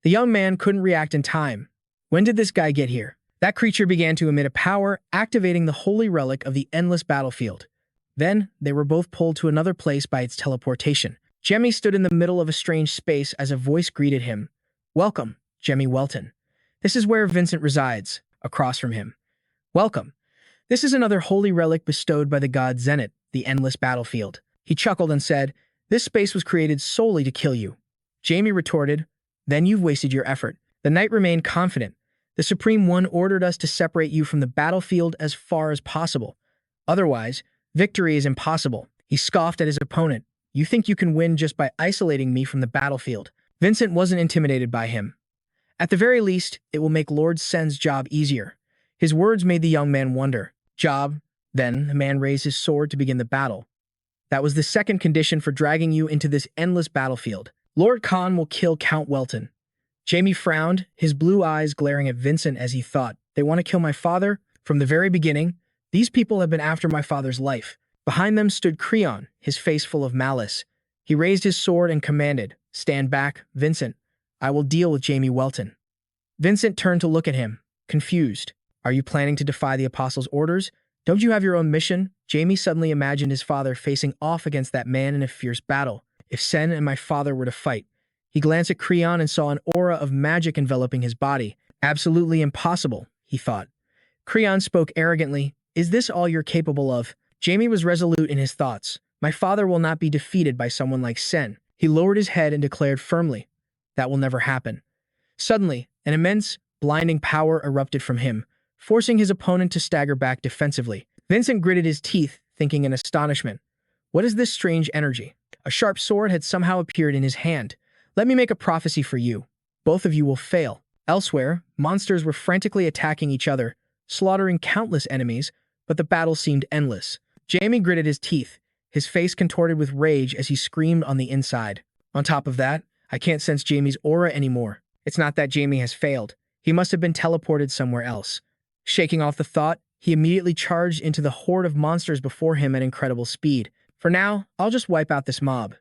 The young man couldn't react in time. When did this guy get here? That creature began to emit a power, activating the holy relic of the endless battlefield. Then, they were both pulled to another place by its teleportation. Jemmy stood in the middle of a strange space as a voice greeted him. "Welcome, Jamie Welton. This is where Vincent resides, across from him." "Welcome. This is another holy relic bestowed by the god Zenith, the endless battlefield." He chuckled and said, "This space was created solely to kill you." Jamie retorted, "Then you've wasted your effort." The knight remained confident. "The Supreme One ordered us to separate you from the battlefield as far as possible. Otherwise, victory is impossible." He scoffed at his opponent. "You think you can win just by isolating me from the battlefield?" Vincent wasn't intimidated by him. "At the very least, it will make Lord Sen's job easier." His words made the young man wonder. "Job?" Then the man raised his sword to begin the battle. "That was the second condition for dragging you into this endless battlefield. Lord Khan will kill Count Welton." Jamie frowned, his blue eyes glaring at Vincent as he thought, "They want to kill my father? From the very beginning, these people have been after my father's life." Behind them stood Creon, his face full of malice. He raised his sword and commanded, "Stand back, Vincent. I will deal with Jamie Welton." Vincent turned to look at him, confused. "Are you planning to defy the apostle's orders? Don't you have your own mission?" Jamie suddenly imagined his father facing off against that man in a fierce battle. "If Sen and my father were to fight." He glanced at Creon and saw an aura of magic enveloping his body. "Absolutely impossible," he thought. Creon spoke arrogantly. "Is this all you're capable of?" Jamie was resolute in his thoughts. "My father will not be defeated by someone like Sen." He lowered his head and declared firmly, "That will never happen." Suddenly, an immense, blinding power erupted from him, forcing his opponent to stagger back defensively. Vincent gritted his teeth, thinking in astonishment. What is this strange energy? A sharp sword had somehow appeared in his hand. "Let me make a prophecy for you. Both of you will fail." Elsewhere, monsters were frantically attacking each other, slaughtering countless enemies, but the battle seemed endless. Jamie gritted his teeth, his face contorted with rage as he screamed on the inside. On top of that, I can't sense Jamie's aura anymore. It's not that Jamie has failed. He must have been teleported somewhere else. Shaking off the thought, he immediately charged into the horde of monsters before him at incredible speed. For now, I'll just wipe out this mob.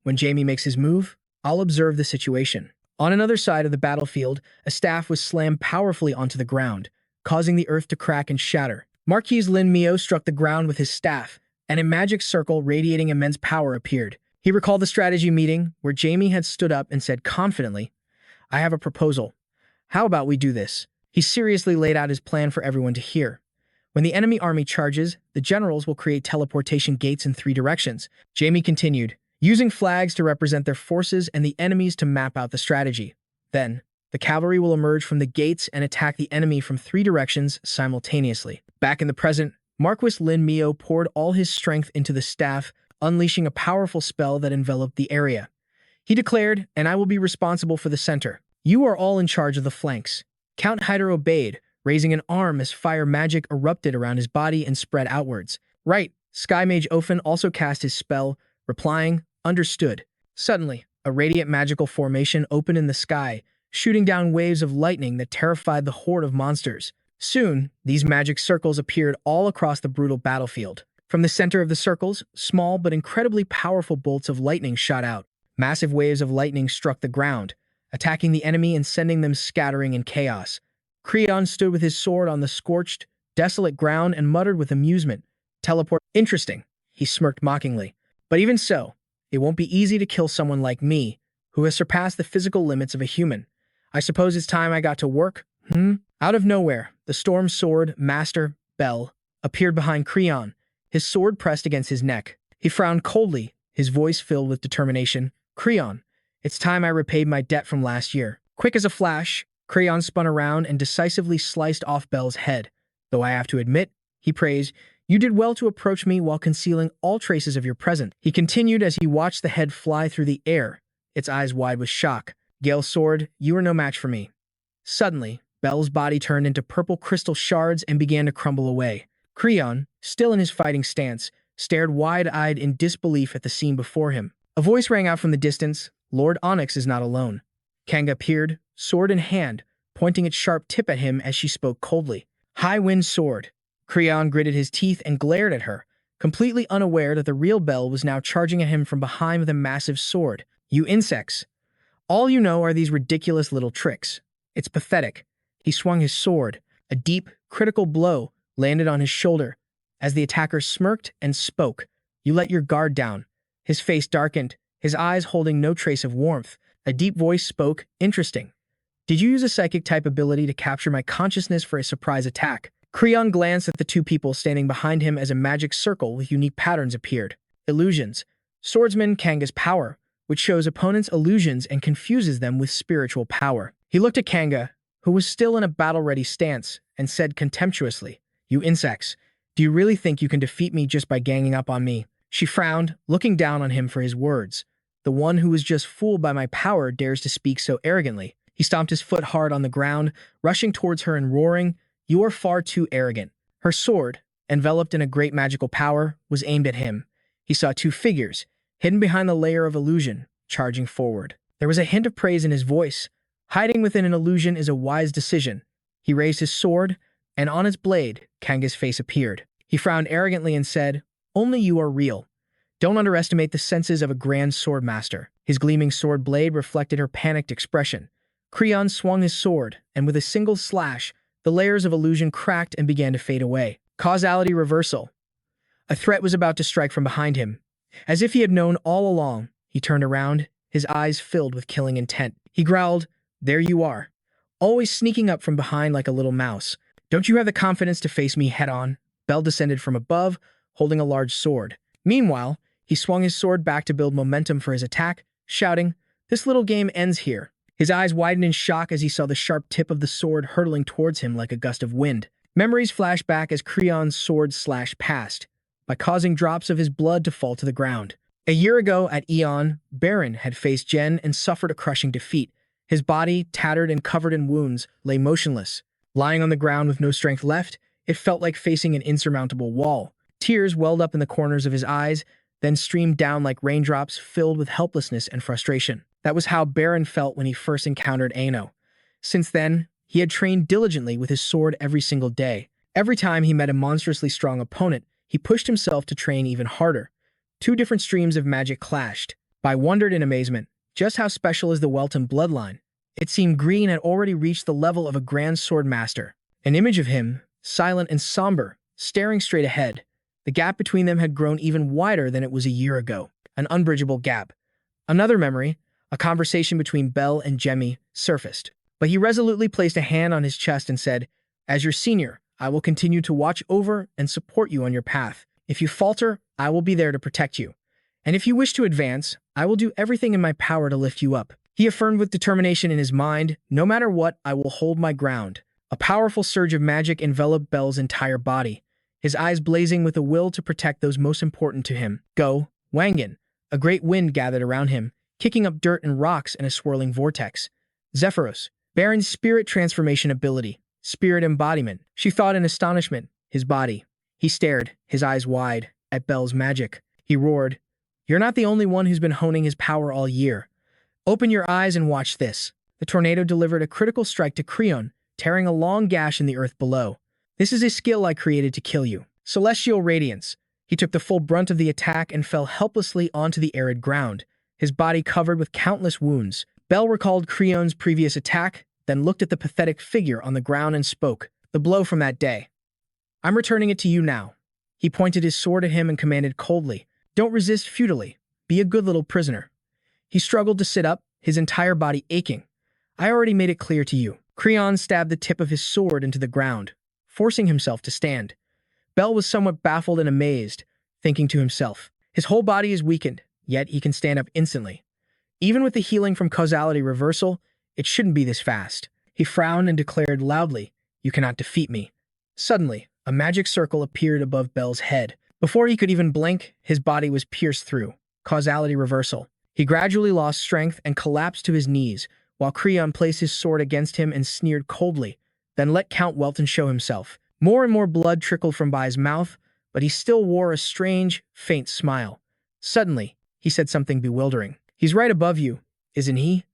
When Jamie makes his move, I'll observe the situation. On another side of the battlefield, a staff was slammed powerfully onto the ground, causing the earth to crack and shatter. Marquis Lin Mio struck the ground with his staff, and a magic circle radiating immense power appeared. He recalled the strategy meeting, where Jamie had stood up and said confidently, "I have a proposal. How about we do this?" He seriously laid out his plan for everyone to hear. When the enemy army charges, the generals will create teleportation gates in 3 directions. Jamie continued, using flags to represent their forces and the enemies to map out the strategy. Then, the cavalry will emerge from the gates and attack the enemy from 3 directions simultaneously. Back in the present, Marquis Lin Mio poured all his strength into the staff, unleashing a powerful spell that enveloped the area. He declared, "And I will be responsible for the center. You are all in charge of the flanks." Count Hyder obeyed, raising an arm as fire magic erupted around his body and spread outwards. Right, Sky Mage Ofen also cast his spell, replying, "Understood." Suddenly, a radiant magical formation opened in the sky, shooting down waves of lightning that terrified the horde of monsters. Soon, these magic circles appeared all across the brutal battlefield. From the center of the circles, small but incredibly powerful bolts of lightning shot out. Massive waves of lightning struck the ground, attacking the enemy and sending them scattering in chaos. Creon stood with his sword on the scorched, desolate ground and muttered with amusement, "Teleport. Interesting," he smirked mockingly. "But even so, it won't be easy to kill someone like me, who has surpassed the physical limits of a human. I suppose it's time I got to work, Out of nowhere, the Storm Sword Master, Bell, appeared behind Creon, his sword pressed against his neck. He frowned coldly, his voice filled with determination. "Creon, it's time I repaid my debt from last year." Quick as a flash, Creon spun around and decisively sliced off Bell's head. "Though I have to admit," he praised, "you did well to approach me while concealing all traces of your presence." He continued as he watched the head fly through the air, its eyes wide with shock. "Gale Sword, you are no match for me." Suddenly, Bell's body turned into purple crystal shards and began to crumble away. Creon, still in his fighting stance, stared wide-eyed in disbelief at the scene before him. A voice rang out from the distance, "Lord Onyx is not alone." Kanga appeared, sword in hand, pointing its sharp tip at him as she spoke coldly. "High Wind Sword." Creon gritted his teeth and glared at her, completely unaware that the real Bell was now charging at him from behind with a massive sword. "You insects. All you know are these ridiculous little tricks. It's pathetic." He swung his sword. A deep, critical blow landed on his shoulder. As the attacker smirked and spoke, "You let your guard down." His face darkened, his eyes holding no trace of warmth. A deep voice spoke, "Interesting. Did you use a psychic-type ability to capture my consciousness for a surprise attack?" Creon glanced at the 2 people standing behind him as a magic circle with unique patterns appeared. Illusions. Swordsman Kanga's power, which shows opponents' illusions and confuses them with spiritual power. He looked at Kanga, who was still in a battle-ready stance, and said contemptuously, "You insects, do you really think you can defeat me just by ganging up on me?" She frowned, looking down on him for his words. "The one who was just fooled by my power dares to speak so arrogantly." He stomped his foot hard on the ground, rushing towards her and roaring, "You are far too arrogant." Her sword, enveloped in a great magical power, was aimed at him. He saw 2 figures, hidden behind the layer of illusion, charging forward. There was a hint of praise in his voice. Hiding within an illusion is a wise decision. He raised his sword, and on its blade, Kanga's face appeared. He frowned arrogantly and said, "Only you are real. Don't underestimate the senses of a grand sword master." His gleaming sword blade reflected her panicked expression. Creon swung his sword, and with a single slash, the layers of illusion cracked and began to fade away. Causality reversal. A threat was about to strike from behind him. As if he had known all along, he turned around, his eyes filled with killing intent. He growled, "There you are, always sneaking up from behind like a little mouse. Don't you have the confidence to face me head-on?" Bell descended from above, holding a large sword. Meanwhile, he swung his sword back to build momentum for his attack, shouting, "This little game ends here." His eyes widened in shock as he saw the sharp tip of the sword hurtling towards him like a gust of wind. Memories flashed back as Creon's sword slashed past, by causing drops of his blood to fall to the ground. A year ago at Eon, Baron had faced Jen and suffered a crushing defeat. His body, tattered and covered in wounds, lay motionless. Lying on the ground with no strength left, it felt like facing an insurmountable wall. Tears welled up in the corners of his eyes, then streamed down like raindrops filled with helplessness and frustration. That was how Baron felt when he first encountered Ano. Since then, he had trained diligently with his sword every single day. Every time he met a monstrously strong opponent, he pushed himself to train even harder. Two different streams of magic clashed. I wondered in amazement, just how special is the Welton bloodline? It seemed Green had already reached the level of a grand sword master. An image of him, silent and somber, staring straight ahead. The gap between them had grown even wider than it was a year ago. An unbridgeable gap. Another memory, a conversation between Bell and Jamie, surfaced. But he resolutely placed a hand on his chest and said, "As your senior, I will continue to watch over and support you on your path. If you falter, I will be there to protect you. And if you wish to advance, I will do everything in my power to lift you up." He affirmed with determination in his mind, "No matter what, I will hold my ground." A powerful surge of magic enveloped Bell's entire body, his eyes blazing with a will to protect those most important to him. Go, Wangan. A great wind gathered around him, kicking up dirt and rocks in a swirling vortex. Zephyros, Baron's spirit transformation ability, spirit embodiment. She thought in astonishment, his body. He stared, his eyes wide, at Bell's magic. He roared, "You're not the only one who's been honing his power all year. Open your eyes and watch this." The tornado delivered a critical strike to Creon, tearing a long gash in the earth below. "This is a skill I created to kill you." Celestial Radiance. He took the full brunt of the attack and fell helplessly onto the arid ground, his body covered with countless wounds. Bell recalled Creon's previous attack, then looked at the pathetic figure on the ground and spoke, "The blow from that day. I'm returning it to you now." He pointed his sword at him and commanded coldly, "Don't resist futilely. Be a good little prisoner." He struggled to sit up, his entire body aching. "I already made it clear to you." Creon stabbed the tip of his sword into the ground, forcing himself to stand. Bell was somewhat baffled and amazed, thinking to himself, his whole body is weakened, yet he can stand up instantly. Even with the healing from causality reversal, it shouldn't be this fast. He frowned and declared loudly, "You cannot defeat me." Suddenly, a magic circle appeared above Bell's head. Before he could even blink, his body was pierced through. Causality reversal. He gradually lost strength and collapsed to his knees, while Creon placed his sword against him and sneered coldly, then let Count Welton show himself. More and more blood trickled from by his mouth, but he still wore a strange, faint smile. Suddenly, he said something bewildering. "He's right above you, isn't he?"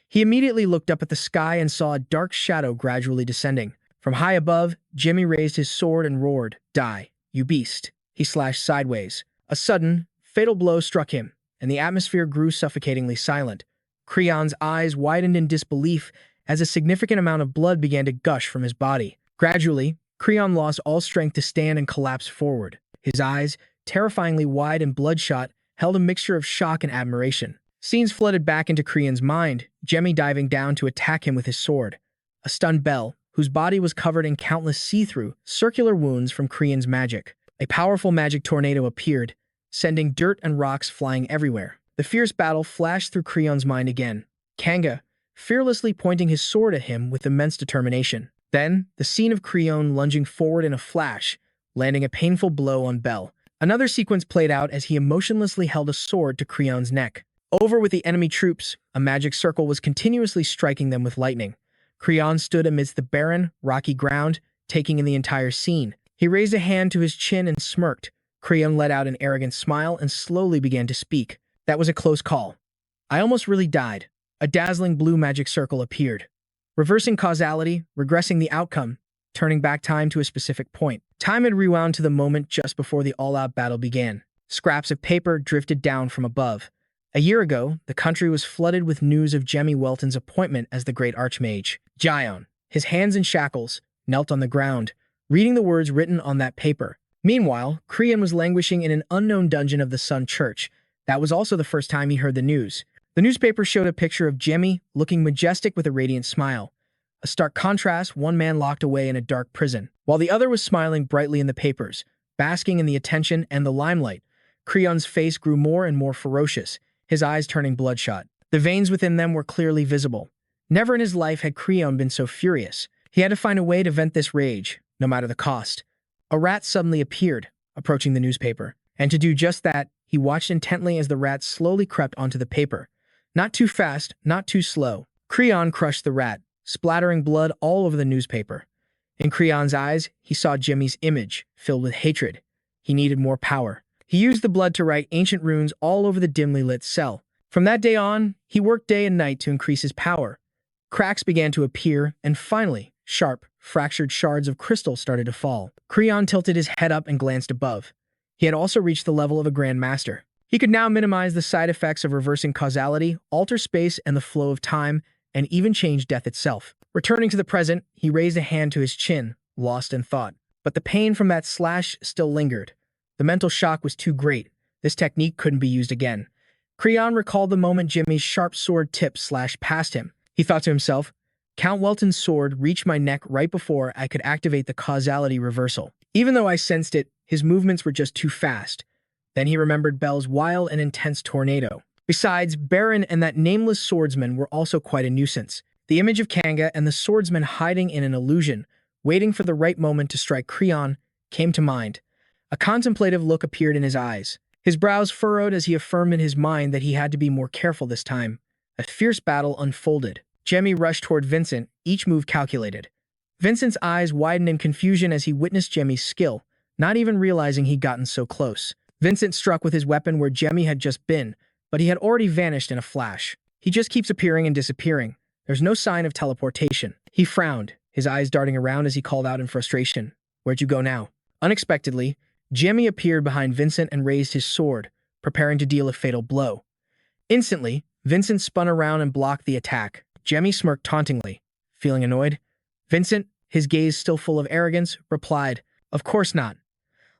He immediately looked up at the sky and saw a dark shadow gradually descending. From high above, Jimmy raised his sword and roared, "Die, you beast." He slashed sideways. A sudden, fatal blow struck him, and the atmosphere grew suffocatingly silent. Creon's eyes widened in disbelief as a significant amount of blood began to gush from his body. Gradually, Creon lost all strength to stand and collapsed forward. His eyes, terrifyingly wide and bloodshot, held a mixture of shock and admiration. Scenes flooded back into Creon's mind, Jemmy diving down to attack him with his sword. A stunned Bell, whose body was covered in countless see-through, circular wounds from Creon's magic. A powerful magic tornado appeared, sending dirt and rocks flying everywhere. The fierce battle flashed through Creon's mind again. Kanga, fearlessly pointing his sword at him with immense determination. Then, the scene of Creon lunging forward in a flash, landing a painful blow on Bell. Another sequence played out as he emotionlessly held a sword to Creon's neck. Over with the enemy troops, a magic circle was continuously striking them with lightning. Creon stood amidst the barren, rocky ground, taking in the entire scene. He raised a hand to his chin and smirked. Creon let out an arrogant smile and slowly began to speak. "That was a close call. I almost really died." A dazzling blue magic circle appeared, reversing causality, regressing the outcome, turning back time to a specific point. Time had rewound to the moment just before the all-out battle began. Scraps of paper drifted down from above. A year ago, the country was flooded with news of Jamie Welton's appointment as the great archmage. Jion, his hands in shackles, knelt on the ground, reading the words written on that paper. Meanwhile, Creon was languishing in an unknown dungeon of the Sun Church. That was also the first time he heard the news. The newspaper showed a picture of Jemmy, looking majestic with a radiant smile. A stark contrast, one man locked away in a dark prison, while the other was smiling brightly in the papers, basking in the attention and the limelight. Creon's face grew more and more ferocious, his eyes turning bloodshot. The veins within them were clearly visible. Never in his life had Creon been so furious. He had to find a way to vent this rage, no matter the cost. A rat suddenly appeared, approaching the newspaper. And to do just that, he watched intently as the rat slowly crept onto the paper. Not too fast, not too slow. Creon crushed the rat, splattering blood all over the newspaper. In Creon's eyes, he saw Jimmy's image, filled with hatred. He needed more power. He used the blood to write ancient runes all over the dimly lit cell. From that day on, he worked day and night to increase his power. Cracks began to appear, and finally, sharp, fractured shards of crystal started to fall. Creon tilted his head up and glanced above. He had also reached the level of a Grand Master. He could now minimize the side effects of reversing causality, alter space and the flow of time, and even change death itself. Returning to the present, he raised a hand to his chin, lost in thought. But the pain from that slash still lingered. The mental shock was too great. This technique couldn't be used again. Creon recalled the moment Jimmy's sharp sword tip slashed past him. He thought to himself, Count Welton's sword reached my neck right before I could activate the causality reversal. Even though I sensed it, his movements were just too fast. Then he remembered Belle's wild and intense tornado. Besides, Baron and that nameless swordsman were also quite a nuisance. The image of Kanga and the swordsman hiding in an illusion, waiting for the right moment to strike Creon, came to mind. A contemplative look appeared in his eyes. His brows furrowed as he affirmed in his mind that he had to be more careful this time. A fierce battle unfolded. Jemmy rushed toward Vincent, each move calculated. Vincent's eyes widened in confusion as he witnessed Jemmy's skill, not even realizing he'd gotten so close. Vincent struck with his weapon where Jemmy had just been, but he had already vanished in a flash. He just keeps appearing and disappearing. There's no sign of teleportation. He frowned, his eyes darting around as he called out in frustration. Where'd you go now? Unexpectedly, Jemmy appeared behind Vincent and raised his sword, preparing to deal a fatal blow. Instantly, Vincent spun around and blocked the attack. Jemmy smirked tauntingly. Feeling annoyed? Vincent, his gaze still full of arrogance, replied, Of course not.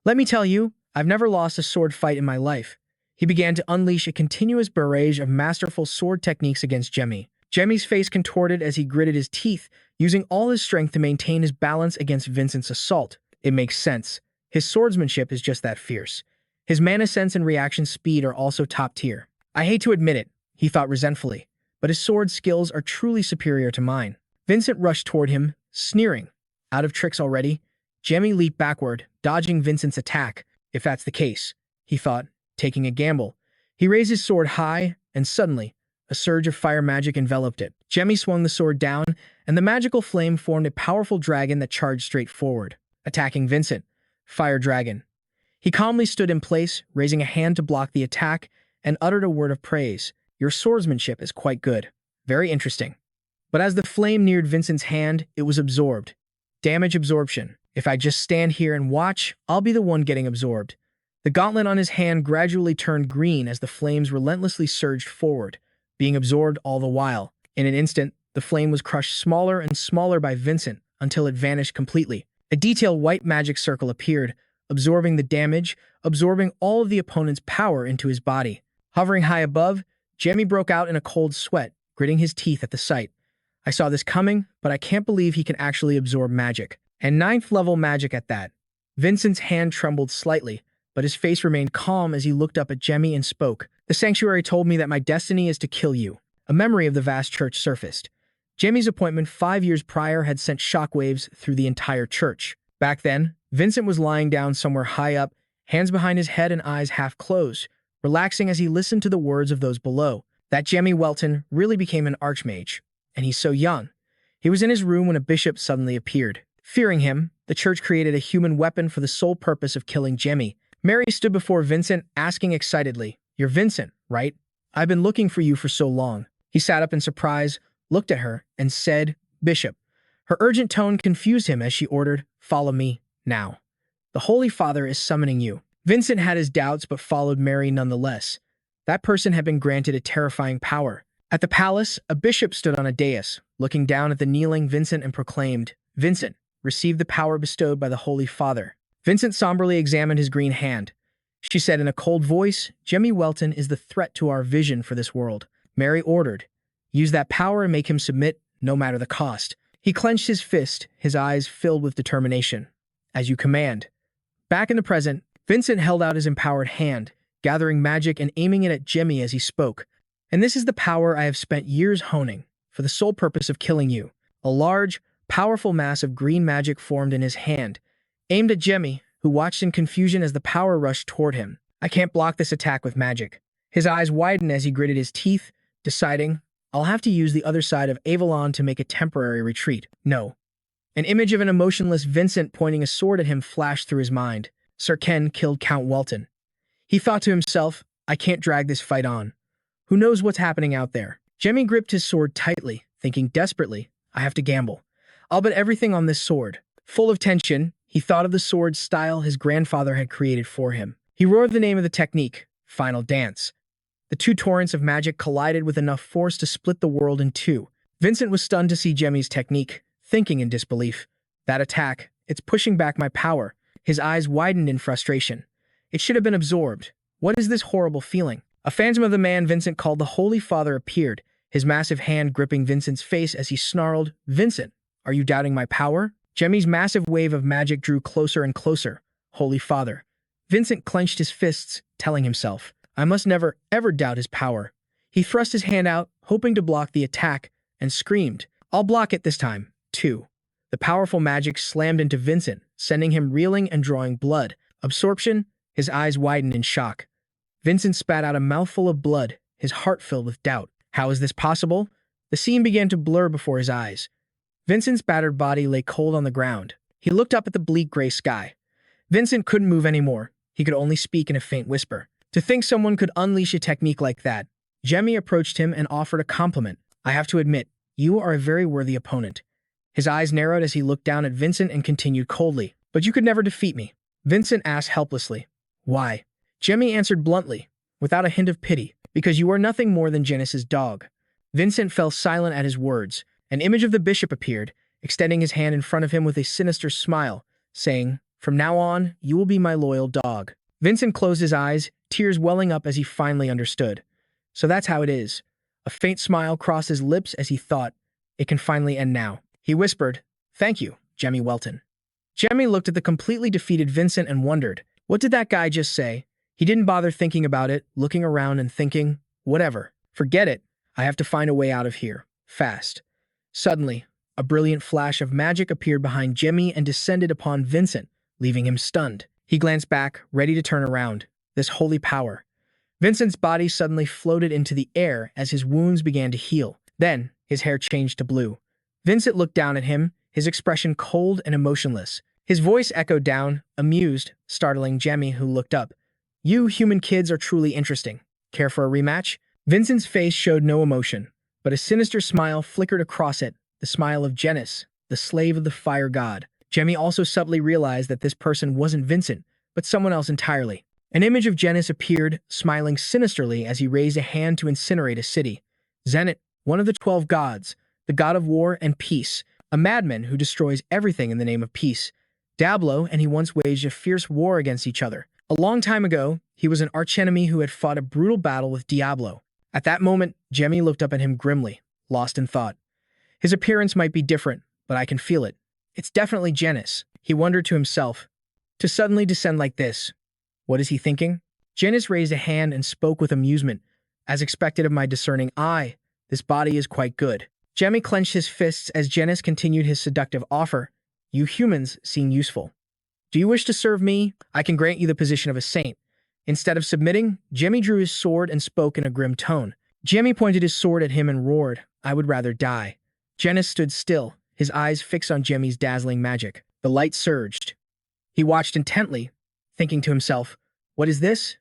Let me tell you, I've never lost a sword fight in my life. He began to unleash a continuous barrage of masterful sword techniques against Jemmy. Jemmy's face contorted as he gritted his teeth, using all his strength to maintain his balance against Vincent's assault. It makes sense. His swordsmanship is just that fierce. His mana sense and reaction speed are also top tier. I hate to admit it, he thought resentfully, but his sword skills are truly superior to mine. Vincent rushed toward him, sneering. Out of tricks already? Jemmy leaped backward, dodging Vincent's attack. If that's the case, he thought, taking a gamble. He raised his sword high, and suddenly, a surge of fire magic enveloped it. Jemmy swung the sword down, and the magical flame formed a powerful dragon that charged straight forward, attacking Vincent. Fire dragon. He calmly stood in place, raising a hand to block the attack, and uttered a word of praise. Your swordsmanship is quite good. Very interesting. But as the flame neared Vincent's hand, it was absorbed. Damage absorption. If I just stand here and watch, I'll be the one getting absorbed. The gauntlet on his hand gradually turned green as the flames relentlessly surged forward, being absorbed all the while. In an instant, the flame was crushed smaller and smaller by Vincent until it vanished completely. A detailed white magic circle appeared, absorbing the damage, absorbing all of the opponent's power into his body. Hovering high above, Jemmy broke out in a cold sweat, gritting his teeth at the sight. I saw this coming, but I can't believe he can actually absorb magic. And 9th level magic at that. Vincent's hand trembled slightly, but his face remained calm as he looked up at Jemmy and spoke. The sanctuary told me that my destiny is to kill you. A memory of the vast church surfaced. Jemmy's appointment 5 years prior had sent shockwaves through the entire church. Back then, Vincent was lying down somewhere high up, hands behind his head and eyes half closed, relaxing as he listened to the words of those below. That Jamie Welton really became an archmage, and he's so young. He was in his room when a bishop suddenly appeared. Fearing him, the church created a human weapon for the sole purpose of killing Jemmy. Mary stood before Vincent, asking excitedly, You're Vincent, right? I've been looking for you for so long. He sat up in surprise, looked at her, and said, Bishop. Her urgent tone confused him as she ordered, Follow me, now. The Holy Father is summoning you. Vincent had his doubts but followed Mary nonetheless. That person had been granted a terrifying power. At the palace, a bishop stood on a dais, looking down at the kneeling Vincent and proclaimed, Vincent, receive the power bestowed by the Holy Father. Vincent somberly examined his green hand. She said in a cold voice, Jamie Welton is the threat to our vision for this world. Mary ordered, Use that power and make him submit, no matter the cost. He clenched his fist, his eyes filled with determination. As you command. Back in the present, Vincent held out his empowered hand, gathering magic and aiming it at Jemmy as he spoke. And this is the power I have spent years honing, for the sole purpose of killing you. A large, powerful mass of green magic formed in his hand, aimed at Jemmy, who watched in confusion as the power rushed toward him. I can't block this attack with magic. His eyes widened as he gritted his teeth, deciding, I'll have to use the other side of Avalon to make a temporary retreat. No. An image of an emotionless Vincent pointing a sword at him flashed through his mind. Sir Ken killed Count Welton. He thought to himself, I can't drag this fight on. Who knows what's happening out there? Jamie gripped his sword tightly, thinking desperately, I have to gamble. I'll bet everything on this sword. Full of tension, he thought of the sword style his grandfather had created for him. He roared the name of the technique, Final Dance. The two torrents of magic collided with enough force to split the world in two. Vincent was stunned to see Jamie's technique, thinking in disbelief. That attack, it's pushing back my power. His eyes widened in frustration. It should have been absorbed. What is this horrible feeling? A phantom of the man Vincent called the Holy Father appeared, his massive hand gripping Vincent's face as he snarled, Vincent, are you doubting my power? Jamie's massive wave of magic drew closer and closer. Holy Father. Vincent clenched his fists, telling himself, I must never, ever doubt his power. He thrust his hand out, hoping to block the attack, and screamed, I'll block it this time, too. The powerful magic slammed into Vincent, sending him reeling and drawing blood. Absorption, his eyes widened in shock. Vincent spat out a mouthful of blood, his heart filled with doubt. How is this possible? The scene began to blur before his eyes. Vincent's battered body lay cold on the ground. He looked up at the bleak gray sky. Vincent couldn't move anymore. He could only speak in a faint whisper. To think someone could unleash a technique like that. Jamie approached him and offered a compliment. I have to admit, you are a very worthy opponent. His eyes narrowed as he looked down at Vincent and continued coldly. But you could never defeat me. Vincent asked helplessly. Why? Jamie answered bluntly, without a hint of pity. Because you are nothing more than Janice's dog. Vincent fell silent at his words. An image of the bishop appeared, extending his hand in front of him with a sinister smile, saying, From now on, you will be my loyal dog. Vincent closed his eyes, tears welling up as he finally understood. So that's how it is. A faint smile crossed his lips as he thought, it can finally end now. He whispered, Thank you, Jamie Welton. Jamie looked at the completely defeated Vincent and wondered, what did that guy just say? He didn't bother thinking about it, looking around and thinking, whatever, forget it, I have to find a way out of here, fast. Suddenly, a brilliant flash of magic appeared behind Jamie and descended upon Vincent, leaving him stunned. He glanced back, ready to turn around. This holy power. Vincent's body suddenly floated into the air as his wounds began to heal. Then, his hair changed to blue. Vincent looked down at him, his expression cold and emotionless. His voice echoed down, amused, startling Jamie, who looked up. You human kids are truly interesting. Care for a rematch? Vincent's face showed no emotion, but a sinister smile flickered across it, the smile of Janus, the slave of the fire god. Jamie also subtly realized that this person wasn't Vincent, but someone else entirely. An image of Janus appeared, smiling sinisterly as he raised a hand to incinerate a city. Zenit, one of the 12 gods, the god of war and peace, a madman who destroys everything in the name of peace. Diablo and he once waged a fierce war against each other. A long time ago, he was an archenemy who had fought a brutal battle with Diablo. At that moment, Jamie looked up at him grimly, lost in thought. His appearance might be different, but I can feel it. It's definitely Janus, he wondered to himself. To suddenly descend like this. What is he thinking? Janus raised a hand and spoke with amusement. As expected of my discerning eye, this body is quite good. Jamie clenched his fists as Janus continued his seductive offer. You humans seem useful. Do you wish to serve me? I can grant you the position of a saint. Instead of submitting, Jamie drew his sword and spoke in a grim tone. Jamie pointed his sword at him and roared, I would rather die. Janus stood still, his eyes fixed on Jamie's dazzling magic. The light surged. He watched intently, thinking to himself, what is this?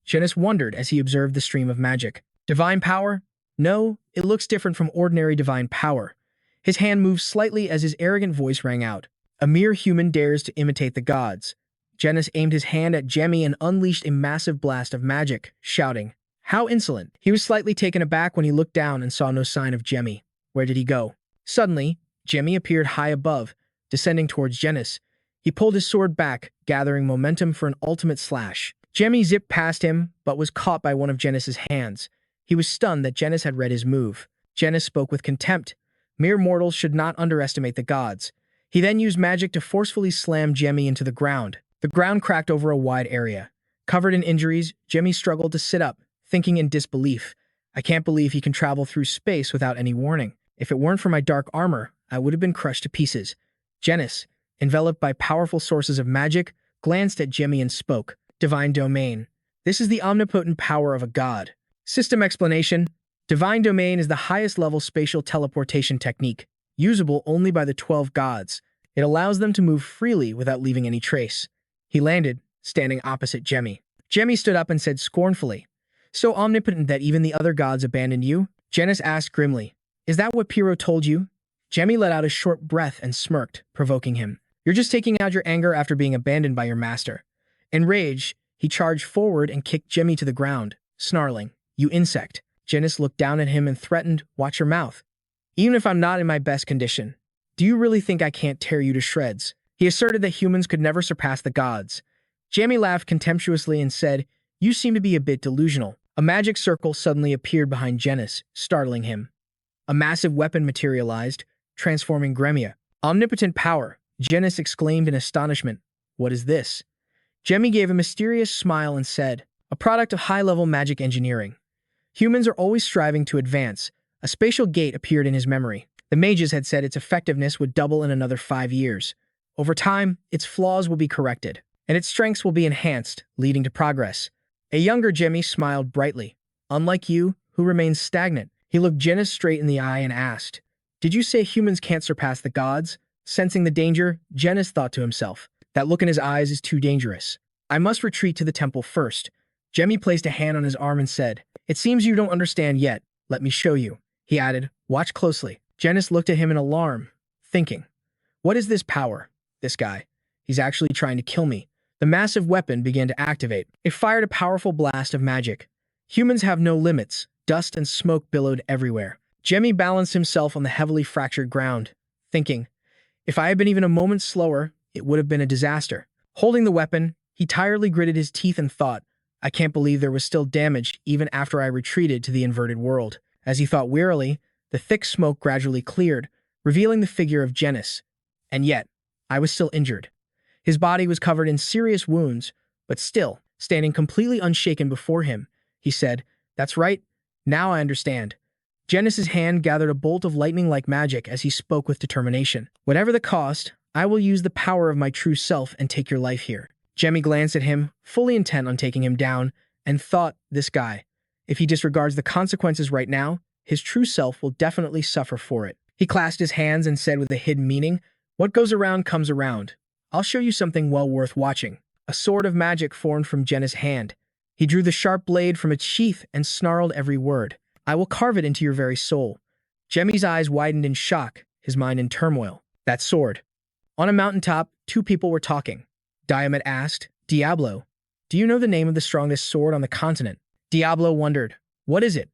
Janus wondered as he observed the stream of magic. Divine power? No, it looks different from ordinary divine power. His hand moved slightly as his arrogant voice rang out. A mere human dares to imitate the gods. Janus aimed his hand at Jamie and unleashed a massive blast of magic, shouting, How insolent! He was slightly taken aback when he looked down and saw no sign of Jamie. Where did he go? Suddenly, Jamie appeared high above, descending towards Janus. He pulled his sword back, gathering momentum for an ultimate slash. Jamie zipped past him, but was caught by one of Janus's hands. He was stunned that Janus had read his move. Janus spoke with contempt. Mere mortals should not underestimate the gods. He then used magic to forcefully slam Jamie into the ground. The ground cracked over a wide area. Covered in injuries, Jamie struggled to sit up, thinking in disbelief. I can't believe he can travel through space without any warning. If it weren't for my dark armor, I would have been crushed to pieces. Janus, enveloped by powerful sources of magic, glanced at Jamie and spoke. Divine Domain. This is the omnipotent power of a god. System explanation. Divine Domain is the highest level spatial teleportation technique, usable only by the 12 gods. It allows them to move freely without leaving any trace. He landed, standing opposite Jamie. Jamie stood up and said scornfully, So omnipotent that even the other gods abandoned you? Genis asked grimly. Is that what Pyrrho told you? Jemmy let out a short breath and smirked, provoking him. You're just taking out your anger after being abandoned by your master. Enraged, he charged forward and kicked Jemmy to the ground, snarling, You insect. Genis looked down at him and threatened, Watch your mouth. Even if I'm not in my best condition, do you really think I can't tear you to shreds? He asserted that humans could never surpass the gods. Jamie laughed contemptuously and said, You seem to be a bit delusional. A magic circle suddenly appeared behind Genis, startling him. A massive weapon materialized, transforming Gremia. Omnipotent power, Genis exclaimed in astonishment. What is this? Jemmy gave a mysterious smile and said, A product of high-level magic engineering. Humans are always striving to advance. A spatial gate appeared in his memory. The mages had said its effectiveness would double in another 5 years. Over time, its flaws will be corrected, and its strengths will be enhanced, leading to progress. A younger Jemmy smiled brightly. Unlike you, who remains stagnant, he looked Genis straight in the eye and asked, Did you say humans can't surpass the gods? Sensing the danger, Genis thought to himself, That look in his eyes is too dangerous. I must retreat to the temple first. Jemmy placed a hand on his arm and said, It seems you don't understand yet. Let me show you. He added, Watch closely. Genis looked at him in alarm, thinking, What is this power? This guy. He's actually trying to kill me. The massive weapon began to activate. It fired a powerful blast of magic. Humans have no limits. Dust and smoke billowed everywhere. Jemmy balanced himself on the heavily fractured ground, thinking, If I had been even a moment slower, it would have been a disaster. Holding the weapon, he tiredly gritted his teeth and thought, I can't believe there was still damage even after I retreated to the inverted world. As he thought wearily, the thick smoke gradually cleared, revealing the figure of Genis. And yet, I was still injured. His body was covered in serious wounds, but still, standing completely unshaken before him, he said, That's right, now I understand. Genis's hand gathered a bolt of lightning-like magic as he spoke with determination. Whatever the cost, I will use the power of my true self and take your life here. Jemmy glanced at him, fully intent on taking him down, and thought, This guy. If he disregards the consequences right now, his true self will definitely suffer for it. He clasped his hands and said with a hidden meaning, What goes around comes around. I'll show you something well worth watching. A sword of magic formed from Genis' hand. He drew the sharp blade from its sheath and snarled every word. I will carve it into your very soul. Jemmy's eyes widened in shock, his mind in turmoil. That sword. On a mountaintop, two people were talking. Diamet asked, Diablo, do you know the name of the strongest sword on the continent? Diablo wondered, What is it?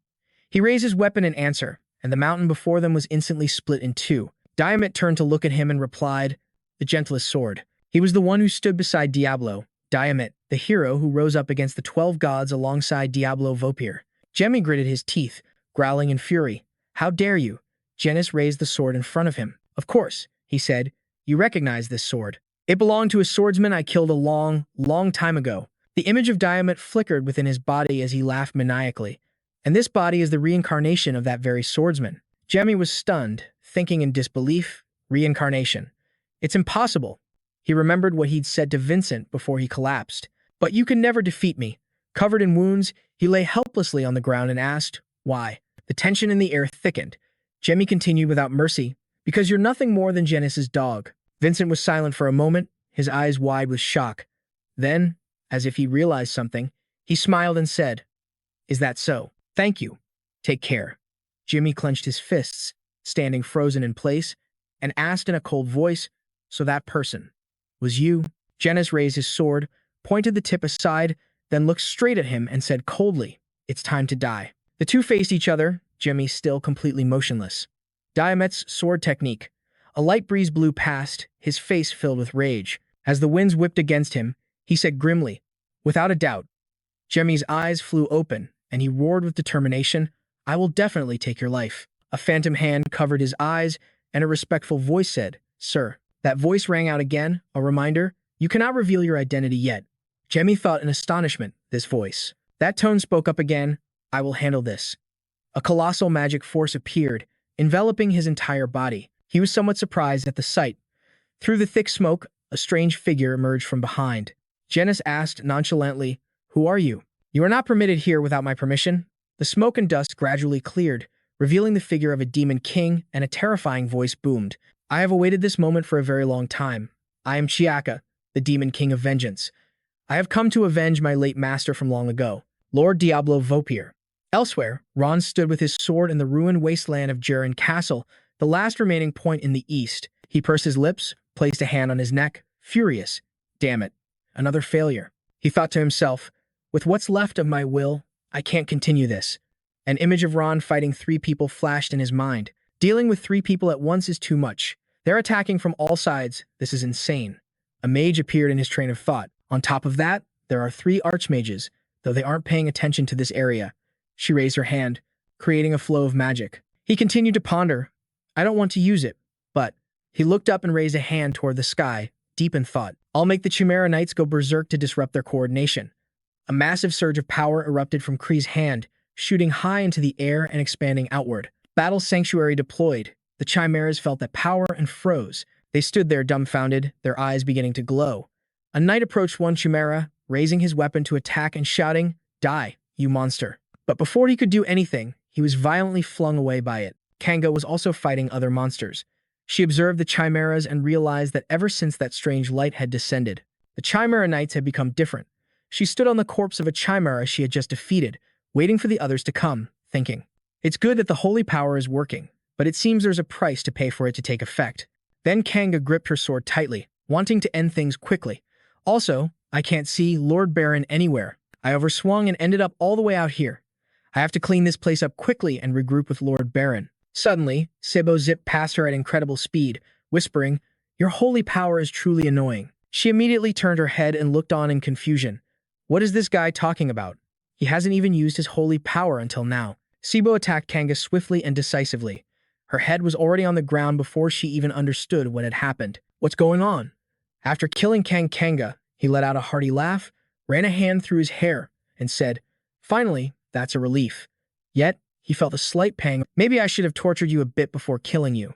He raised his weapon in answer, and the mountain before them was instantly split in two. Diamet turned to look at him and replied, The gentlest sword. He was the one who stood beside Diablo, Diamet, the hero who rose up against the 12 gods alongside Diablo Volpia. Jemmy gritted his teeth, growling in fury. How dare you? Genis raised the sword in front of him. Of course, he said. You recognize this sword. It belonged to a swordsman I killed a long, long time ago. The image of Diamet flickered within his body as he laughed maniacally. And this body is the reincarnation of that very swordsman. Jemmy was stunned, thinking in disbelief. Reincarnation. It's impossible. He remembered what he'd said to Vincent before he collapsed. But you can never defeat me. Covered in wounds, he lay helplessly on the ground and asked, Why? The tension in the air thickened. Jemmy continued without mercy, Because you're nothing more than Genis's dog. Vincent was silent for a moment, his eyes wide with shock. Then, as if he realized something, he smiled and said, Is that so? Thank you. Take care. Jimmy clenched his fists, standing frozen in place, and asked in a cold voice, So that person was you? Genis raised his sword, pointed the tip aside, then looked straight at him and said coldly, It's time to die. The two faced each other, Jimmy still completely motionless. Diamet's sword technique. A light breeze blew past, his face filled with rage. As the winds whipped against him, he said grimly, Without a doubt. Jemmy's eyes flew open, and he roared with determination, I will definitely take your life. A phantom hand covered his eyes, and a respectful voice said, Sir. That voice rang out again, a reminder, You cannot reveal your identity yet. Jemmy thought in astonishment, this voice. That tone spoke up again, I will handle this. A colossal magic force appeared, enveloping his entire body. He was somewhat surprised at the sight. Through the thick smoke, a strange figure emerged from behind. Genis asked nonchalantly, Who are you? You are not permitted here without my permission. The smoke and dust gradually cleared, revealing the figure of a demon king, and a terrifying voice boomed. I have awaited this moment for a very long time. I am Chiaka, the demon king of vengeance. I have come to avenge my late master from long ago. Lord Diablo Volpia. Elsewhere, Ron stood with his sword in the ruined wasteland of Jaren Castle, the last remaining point in the east. He pursed his lips, placed a hand on his neck, furious. Damn it. Another failure. He thought to himself, with what's left of my will, I can't continue this. An image of Ron fighting 3 people flashed in his mind. Dealing with 3 people at once is too much. They're attacking from all sides. This is insane. A mage appeared in his train of thought. On top of that, there are 3 archmages, though they aren't paying attention to this area. She raised her hand, creating a flow of magic. He continued to ponder. I don't want to use it, but he looked up and raised a hand toward the sky, deep in thought. I'll make the Chimera Knights go berserk to disrupt their coordination. A massive surge of power erupted from Kree's hand, shooting high into the air and expanding outward. Battle Sanctuary deployed. The Chimeras felt that power and froze. They stood there dumbfounded, their eyes beginning to glow. A knight approached one Chimera, raising his weapon to attack and shouting, "Die, you monster." But before he could do anything, he was violently flung away by it. Kanga was also fighting other monsters. She observed the Chimeras and realized that ever since that strange light had descended, the Chimera Knights had become different. She stood on the corpse of a Chimera she had just defeated, waiting for the others to come, thinking, it's good that the holy power is working, but it seems there's a price to pay for it to take effect. Then Kanga gripped her sword tightly, wanting to end things quickly. Also, I can't see Lord Baron anywhere. I overswung and ended up all the way out here. I have to clean this place up quickly and regroup with Lord Baron. Suddenly, Sebo zipped past her at incredible speed, whispering, your holy power is truly annoying. She immediately turned her head and looked on in confusion. What is this guy talking about? He hasn't even used his holy power until now. Sebo attacked Kanga swiftly and decisively. Her head was already on the ground before she even understood what had happened. What's going on? After killing Kanga, he let out a hearty laugh, ran a hand through his hair, and said, finally, that's a relief. Yet, he felt a slight pang. Maybe I should have tortured you a bit before killing you.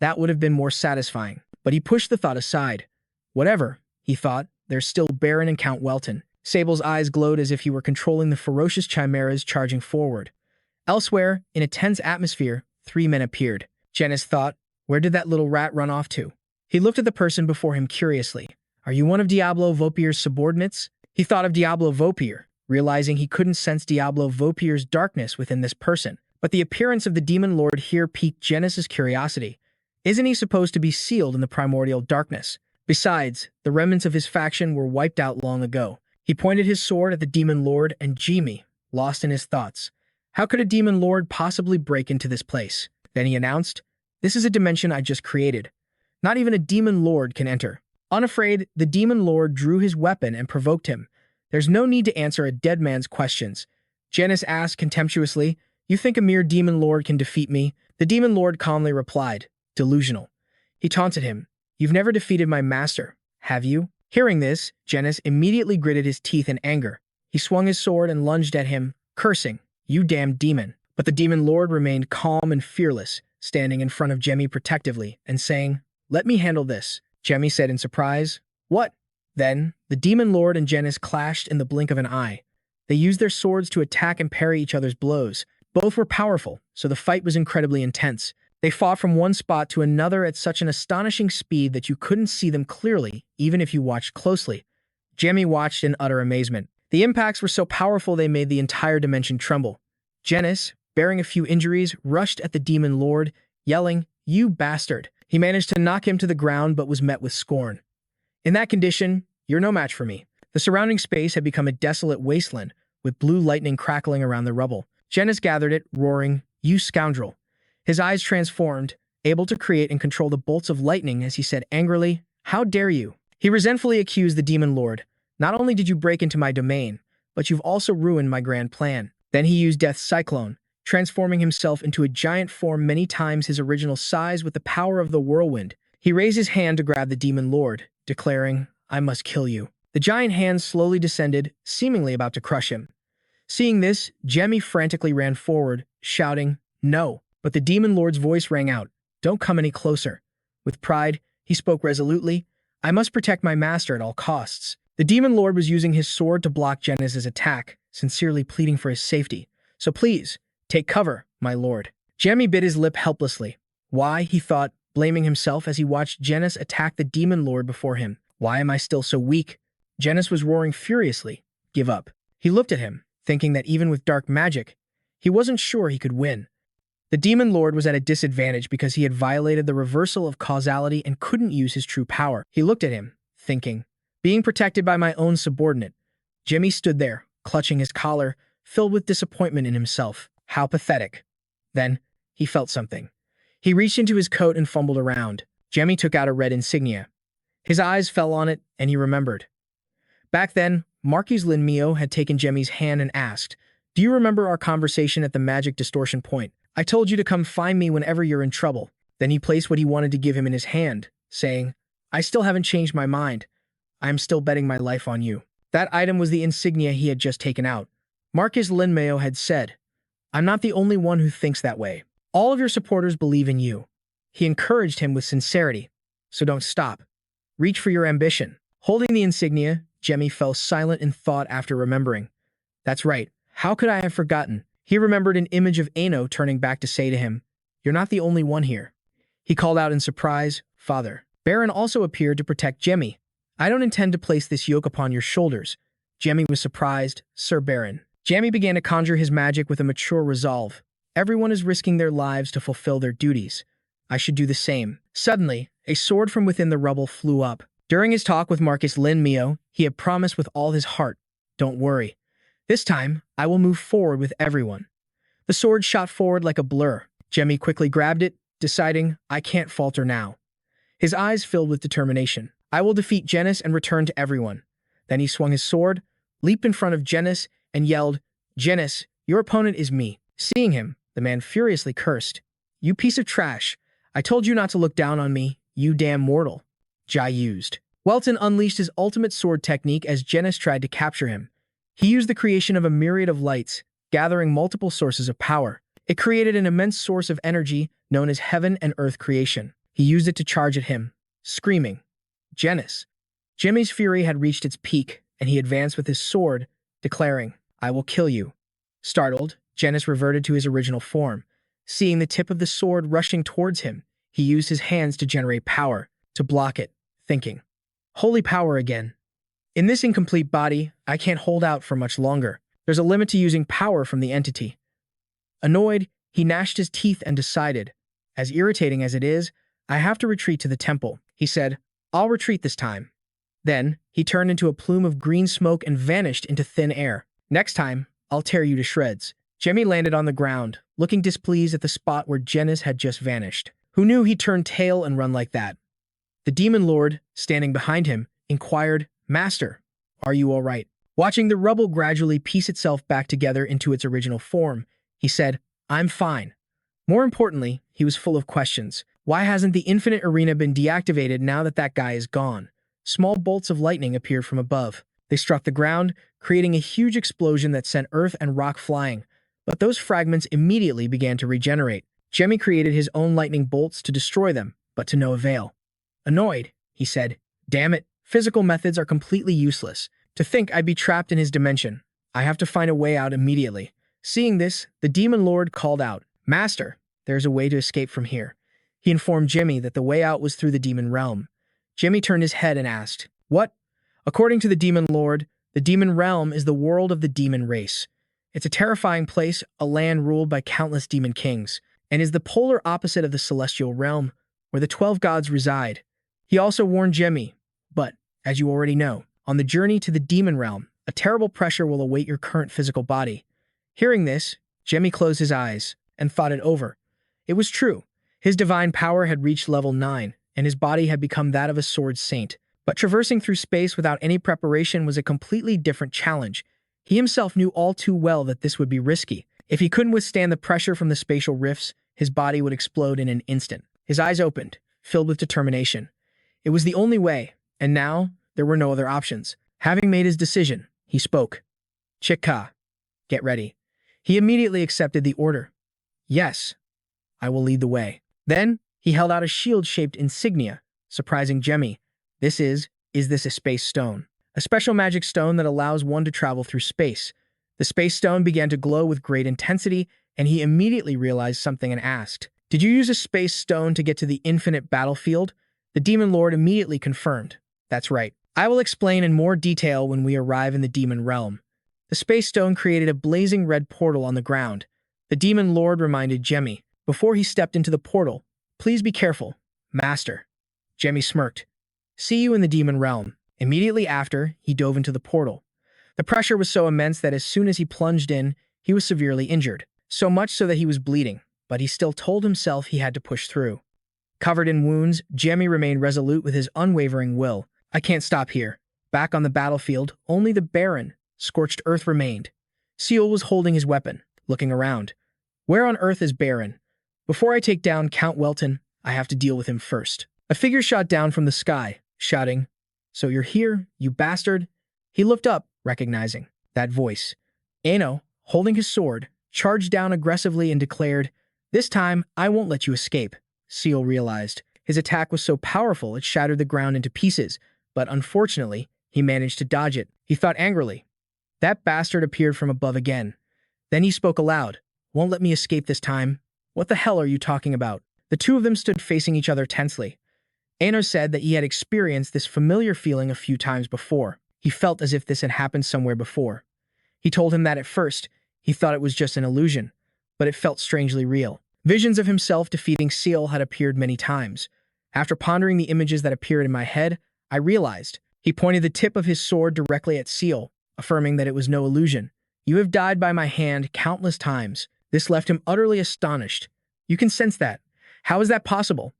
That would have been more satisfying. But he pushed the thought aside. Whatever, he thought, there's still Baron and Count Welton. Sable's eyes glowed as if he were controlling the ferocious chimeras charging forward. Elsewhere, in a tense atmosphere, 3 men appeared. Janice thought, where did that little rat run off to? He looked at the person before him curiously. Are you one of Diablo Volpia's subordinates? He thought of Diablo Volpia, realizing he couldn't sense Diablo Volpia's darkness within this person. But the appearance of the demon lord here piqued Janice's curiosity. Isn't he supposed to be sealed in the primordial darkness? Besides, the remnants of his faction were wiped out long ago. He pointed his sword at the demon lord and Jamie, lost in his thoughts. How could a demon lord possibly break into this place? Then he announced, this is a dimension I just created. Not even a demon lord can enter. Unafraid, the demon lord drew his weapon and provoked him. There's no need to answer a dead man's questions. Janice asked contemptuously, you think a mere demon lord can defeat me? The demon lord calmly replied, delusional. He taunted him, you've never defeated my master, have you? Hearing this, Janice immediately gritted his teeth in anger. He swung his sword and lunged at him, cursing, you damned demon. But the demon lord remained calm and fearless, standing in front of Jamie protectively and saying, let me handle this. Jamie said in surprise, what? Then, the demon lord and Janice clashed in the blink of an eye. They used their swords to attack and parry each other's blows. Both were powerful, so the fight was incredibly intense. They fought from one spot to another at such an astonishing speed that you couldn't see them clearly, even if you watched closely. Jamie watched in utter amazement. The impacts were so powerful they made the entire dimension tremble. Janice, bearing a few injuries, rushed at the demon lord, yelling, you bastard. He managed to knock him to the ground but was met with scorn. In that condition, you're no match for me. The surrounding space had become a desolate wasteland, with blue lightning crackling around the rubble. Janice gathered it, roaring, you scoundrel. His eyes transformed, able to create and control the bolts of lightning as he said angrily, how dare you? He resentfully accused the demon lord. Not only did you break into my domain, but you've also ruined my grand plan. Then he used Death's Cyclone, transforming himself into a giant form many times his original size with the power of the whirlwind. He raised his hand to grab the demon lord, declaring, I must kill you. The giant hand slowly descended, seemingly about to crush him. Seeing this, Jamie frantically ran forward, shouting, no. But the demon lord's voice rang out, don't come any closer. With pride, he spoke resolutely, I must protect my master at all costs. The demon lord was using his sword to block Janice's attack, sincerely pleading for his safety. So please, take cover, my lord. Jamie bit his lip helplessly. Why, he thought, blaming himself as he watched Janice attack the demon lord before him. Why am I still so weak? Janice was roaring furiously. Give up. He looked at him, thinking that even with dark magic, he wasn't sure he could win. The Demon Lord was at a disadvantage because he had violated the reversal of causality and couldn't use his true power. He looked at him, thinking, being protected by my own subordinate. Jimmy stood there, clutching his collar, filled with disappointment in himself. How pathetic. Then, he felt something. He reached into his coat and fumbled around. Jimmy took out a red insignia. His eyes fell on it, and he remembered. Back then, Marquis Lin Mio had taken Jemmy's hand and asked, "Do you remember our conversation at the magic distortion point? I told you to come find me whenever you're in trouble." Then he placed what he wanted to give him in his hand, saying, "I still haven't changed my mind. I am still betting my life on you." That item was the insignia he had just taken out. Marquis Lin Mio had said, "I'm not the only one who thinks that way. All of your supporters believe in you." He encouraged him with sincerity. "So don't stop. Reach for your ambition." Holding the insignia, Jemmy fell silent in thought after remembering. That's right. How could I have forgotten? He remembered an image of Ano turning back to say to him, "You're not the only one here." He called out in surprise, "Father." Baron also appeared to protect Jemmy. "I don't intend to place this yoke upon your shoulders." Jemmy was surprised. "Sir Baron." Jemmy began to conjure his magic with a mature resolve. Everyone is risking their lives to fulfill their duties. I should do the same. Suddenly, a sword from within the rubble flew up. During his talk with Marquis Lin Mio, he had promised with all his heart, "Don't worry. This time, I will move forward with everyone." The sword shot forward like a blur. Jemmy quickly grabbed it, deciding, "I can't falter now." His eyes filled with determination. "I will defeat Genis and return to everyone." Then he swung his sword, leaped in front of Genis, and yelled, "Genis, your opponent is me." Seeing him, the man furiously cursed, "You piece of trash. I told you not to look down on me, you damn mortal." Jai used. Welton unleashed his ultimate sword technique as Genis tried to capture him. He used the creation of a myriad of lights, gathering multiple sources of power. It created an immense source of energy known as heaven and earth creation. He used it to charge at him, screaming, "Genis." Jimmy's fury had reached its peak, and he advanced with his sword, declaring, "I will kill you." Startled, Genis reverted to his original form. Seeing the tip of the sword rushing towards him, he used his hands to generate power, to block it, thinking, "Holy power again. In this incomplete body, I can't hold out for much longer. There's a limit to using power from the entity." Annoyed, he gnashed his teeth and decided, "As irritating as it is, I have to retreat to the temple." He said, "I'll retreat this time." Then, he turned into a plume of green smoke and vanished into thin air. "Next time, I'll tear you to shreds." Jemmy landed on the ground, looking displeased at the spot where Genis had just vanished. Who knew he'd turn tail and run like that? The Demon Lord, standing behind him, inquired, "Master, are you all right?" Watching the rubble gradually piece itself back together into its original form, he said, "I'm fine." More importantly, he was full of questions. Why hasn't the infinite arena been deactivated now that that guy is gone? Small bolts of lightning appeared from above. They struck the ground, creating a huge explosion that sent earth and rock flying, but those fragments immediately began to regenerate. Jemmy created his own lightning bolts to destroy them, but to no avail. Annoyed, he said, "Damn it, physical methods are completely useless. To think I'd be trapped in his dimension. I have to find a way out immediately." Seeing this, the Demon Lord called out, "Master, there's a way to escape from here." He informed Jimmy that the way out was through the demon realm. Jimmy turned his head and asked, "What?" According to the Demon Lord, the demon realm is the world of the demon race. It's a terrifying place, a land ruled by countless demon kings, and is the polar opposite of the celestial realm, where the 12 gods reside. He also warned Jemmy, but, as you already know, on the journey to the demon realm, a terrible pressure will await your current physical body. Hearing this, Jemmy closed his eyes and thought it over. It was true. His divine power had reached level 9, and his body had become that of a sword saint. But traversing through space without any preparation was a completely different challenge. He himself knew all too well that this would be risky. If he couldn't withstand the pressure from the spatial rifts, his body would explode in an instant. His eyes opened, filled with determination. It was the only way, and now there were no other options. Having made his decision, he spoke. "Chika, get ready." He immediately accepted the order. "Yes, I will lead the way." Then, he held out a shield-shaped insignia, surprising Jemmy. Is this a space stone? A special magic stone that allows one to travel through space. The space stone began to glow with great intensity, and he immediately realized something and asked, "Did you use a space stone to get to the infinite battlefield?" The Demon Lord immediately confirmed, "That's right. I will explain in more detail when we arrive in the demon realm." The space stone created a blazing red portal on the ground. The demon lord reminded Jemmy, before he stepped into the portal, "Please be careful, master." Jemmy smirked. "See you in the demon realm." Immediately after, he dove into the portal. The pressure was so immense that as soon as he plunged in, he was severely injured. So much so that he was bleeding, but he still told himself he had to push through. Covered in wounds, Jemmy remained resolute with his unwavering will. "I can't stop here." Back on the battlefield, only the barren, scorched earth remained. Seal was holding his weapon, looking around. "Where on earth is Baron? Before I take down Count Welton, I have to deal with him first." A figure shot down from the sky, shouting, "So you're here, you bastard?" He looked up, recognizing that voice. Ano, holding his sword, charged down aggressively and declared, "This time, I won't let you escape." Seal realized. His attack was so powerful it shattered the ground into pieces, but unfortunately, he managed to dodge it. He thought angrily. That bastard appeared from above again. Then he spoke aloud. "Won't let me escape this time? What the hell are you talking about?" The two of them stood facing each other tensely. Ano said that he had experienced this familiar feeling a few times before. He felt as if this had happened somewhere before. He told him that at first, he thought it was just an illusion, but it felt strangely real. Visions of himself defeating Seal had appeared many times. After pondering the images that appeared in my head, I realized. He pointed the tip of his sword directly at Seal, affirming that it was no illusion. "You have died by my hand countless times." This left him utterly astonished. "You can sense that. How is that possible?"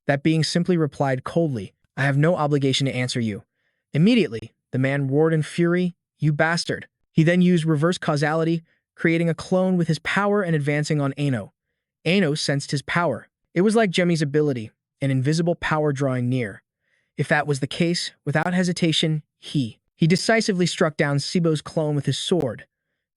That being simply replied coldly, "I have no obligation to answer you." Immediately, the man roared in fury, "You bastard." He then used reverse causality, creating a clone with his power and advancing on Ano. Ano sensed his power. It was like Jemmy's ability, an invisible power drawing near. If that was the case, without hesitation, he decisively struck down Sibo's clone with his sword.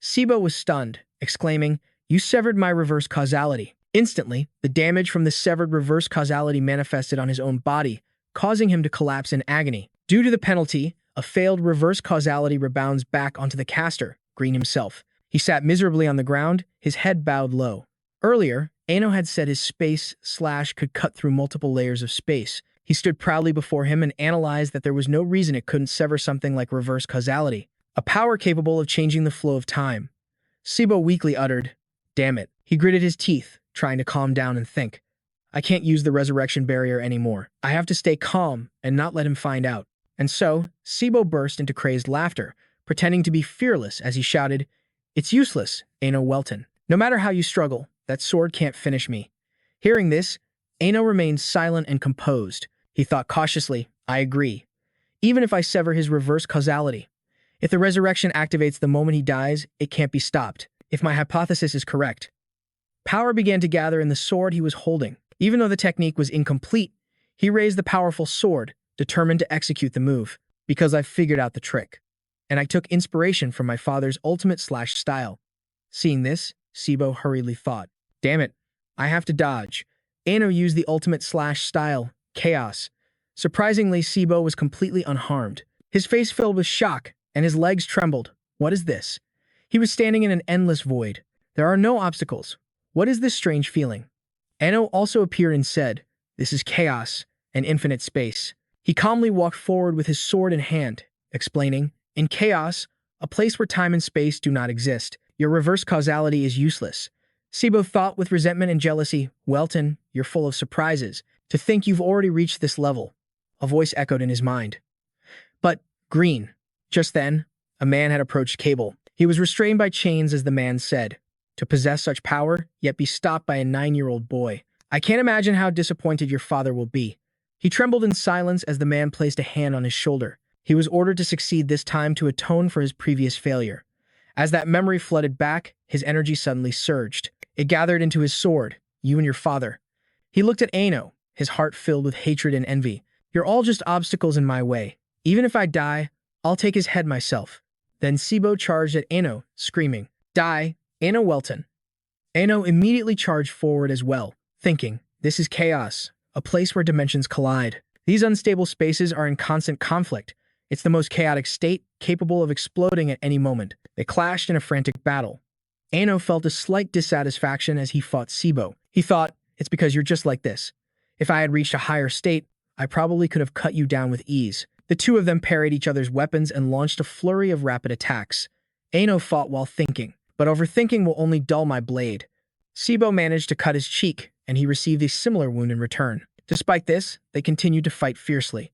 Sibo was stunned, exclaiming, "You severed my reverse causality." Instantly, the damage from the severed reverse causality manifested on his own body, causing him to collapse in agony. Due to the penalty, a failed reverse causality rebounds back onto the caster, Green himself. He sat miserably on the ground, his head bowed low. Earlier, Ano had said his space slash could cut through multiple layers of space. He stood proudly before him and analyzed that there was no reason it couldn't sever something like reverse causality, a power capable of changing the flow of time. Sibo weakly uttered, "Damn it." He gritted his teeth, trying to calm down and think. "I can't use the resurrection barrier anymore. I have to stay calm and not let him find out." And so, Sibo burst into crazed laughter, pretending to be fearless as he shouted, "It's useless, Ano Welton. No matter how you struggle, that sword can't finish me." Hearing this, Ano remained silent and composed. He thought cautiously, "I agree. Even if I sever his reverse causality. If the resurrection activates the moment he dies, it can't be stopped. If my hypothesis is correct." Power began to gather in the sword he was holding. Even though the technique was incomplete, he raised the powerful sword, determined to execute the move. "Because I've figured out the trick. And I took inspiration from my father's ultimate slash style." Seeing this, Sibo hurriedly thought, "Damn it, I have to dodge." Ano used the ultimate slash style, Chaos. Surprisingly, Sibo was completely unharmed. His face filled with shock, and his legs trembled. What is this? He was standing in an endless void. There are no obstacles. What is this strange feeling? Ano also appeared and said, "This is chaos, an infinite space." He calmly walked forward with his sword in hand, explaining, "In chaos, a place where time and space do not exist, your reverse causality is useless." Sibo thought with resentment and jealousy, "Welton, you're full of surprises. To think you've already reached this level." A voice echoed in his mind. "But, Green." Just then, a man had approached Cable. He was restrained by chains as the man said, "To possess such power, yet be stopped by a 9-year-old boy. I can't imagine how disappointed your father will be." He trembled in silence as the man placed a hand on his shoulder. He was ordered to succeed this time to atone for his previous failure. As that memory flooded back, his energy suddenly surged. It gathered into his sword. "You and your father." He looked at Ano, his heart filled with hatred and envy. "You're all just obstacles in my way. Even if I die, I'll take his head myself." Then Sibo charged at Ano, screaming, "Die, Ano Welton." Ano immediately charged forward as well, thinking, "This is chaos, a place where dimensions collide. These unstable spaces are in constant conflict. It's the most chaotic state, capable of exploding at any moment." They clashed in a frantic battle. Ano felt a slight dissatisfaction as he fought Sibo. He thought, "It's because you're just like this. If I had reached a higher state, I probably could have cut you down with ease." The two of them parried each other's weapons and launched a flurry of rapid attacks. Ano fought while thinking, but overthinking will only dull my blade. Sibo managed to cut his cheek, and he received a similar wound in return. Despite this, they continued to fight fiercely.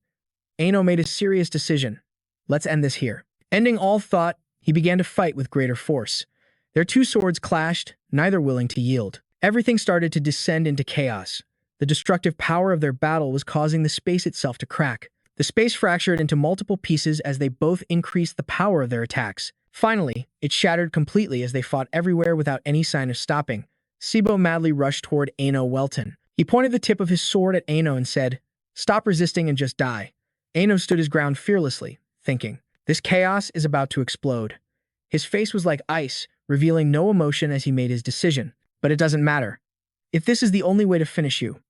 Ano made a serious decision. Let's end this here. Ending all thought, he began to fight with greater force. Their two swords clashed, neither willing to yield. Everything started to descend into chaos. The destructive power of their battle was causing the space itself to crack. The space fractured into multiple pieces as they both increased the power of their attacks. Finally, it shattered completely as they fought everywhere without any sign of stopping. Sibo madly rushed toward Jamie Welton. He pointed the tip of his sword at Ano and said, "Stop resisting and just die." Ano stood his ground fearlessly, thinking, "This chaos is about to explode." His face was like ice, revealing no emotion as he made his decision. But it doesn't matter. If this is the only way to finish you.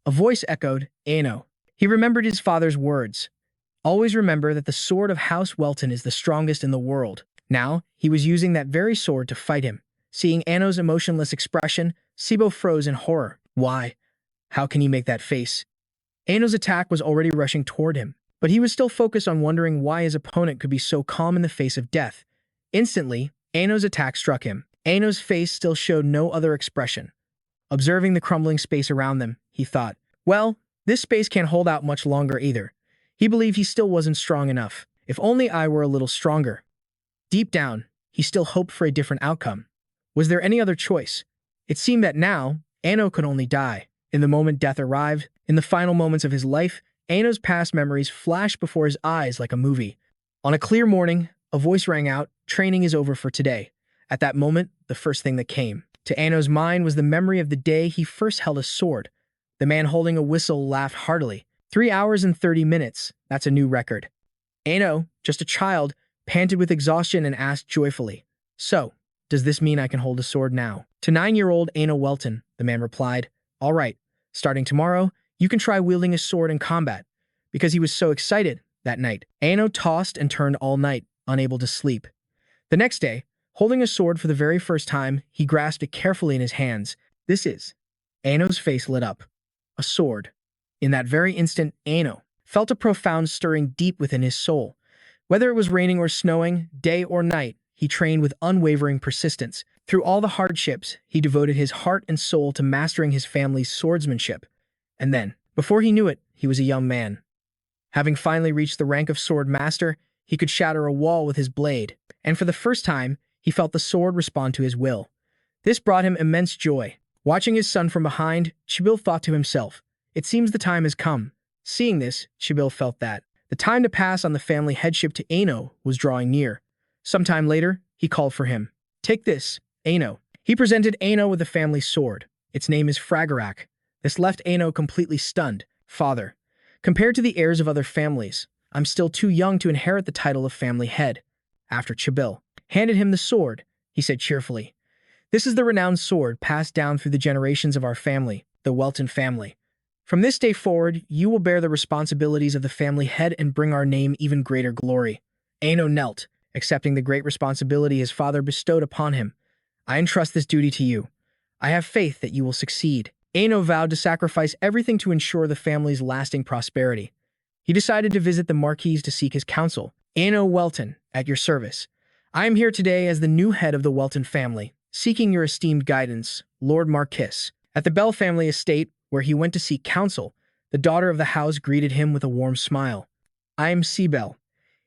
A voice echoed, Ano. He remembered his father's words. Always remember that the sword of House Welton is the strongest in the world. Now, he was using that very sword to fight him. Seeing Ano's emotionless expression, Sibo froze in horror. Why? How can he make that face? Ano's attack was already rushing toward him, but he was still focused on wondering why his opponent could be so calm in the face of death. Instantly, Ano's attack struck him. Ano's face still showed no other expression. Observing the crumbling space around them, he thought, well, this space can't hold out much longer either. He believed he still wasn't strong enough. If only I were a little stronger. Deep down, he still hoped for a different outcome. Was there any other choice? It seemed that now, Ano could only die. In the moment death arrived, in the final moments of his life, Ano's past memories flashed before his eyes like a movie. On a clear morning, a voice rang out, "Training is over for today." At that moment, the first thing that came to Ano's mind was the memory of the day he first held a sword. The man holding a whistle laughed heartily. 3 hours and 30 minutes, that's a new record. Ano, just a child, panted with exhaustion and asked joyfully, "So, does this mean I can hold a sword now?" To 9-year-old Jamie Welton, the man replied, "All right, starting tomorrow, you can try wielding a sword in combat." Because he was so excited that night, Ano tossed and turned all night, unable to sleep. The next day, holding a sword for the very first time, he grasped it carefully in his hands. This is. Ano's face lit up. A sword. In that very instant, Ano felt a profound stirring deep within his soul. Whether it was raining or snowing, day or night, he trained with unwavering persistence. Through all the hardships, he devoted his heart and soul to mastering his family's swordsmanship. And then, before he knew it, he was a young man. Having finally reached the rank of sword master, he could shatter a wall with his blade, and for the first time, he felt the sword respond to his will. This brought him immense joy. Watching his son from behind, Chibil thought to himself, "It seems the time has come." Seeing this, Chibil felt that the time to pass on the family headship to Ano was drawing near. Sometime later, he called for him. "Take this, Ano." He presented Ano with the family sword. Its name is Fragarak. This left Ano completely stunned. "Father, compared to the heirs of other families, I'm still too young to inherit the title of family head." After Chibil handed him the sword, he said cheerfully, "This is the renowned sword passed down through the generations of our family, the Welton family. From this day forward, you will bear the responsibilities of the family head and bring our name even greater glory." Ano knelt, accepting the great responsibility his father bestowed upon him. "I entrust this duty to you. I have faith that you will succeed." Ano vowed to sacrifice everything to ensure the family's lasting prosperity. He decided to visit the Marquis to seek his counsel. "Ano Welton, at your service. I am here today as the new head of the Welton family, seeking your esteemed guidance, Lord Marquis." At the Bell family estate, where he went to seek counsel, the daughter of the house greeted him with a warm smile. "I am Sibel.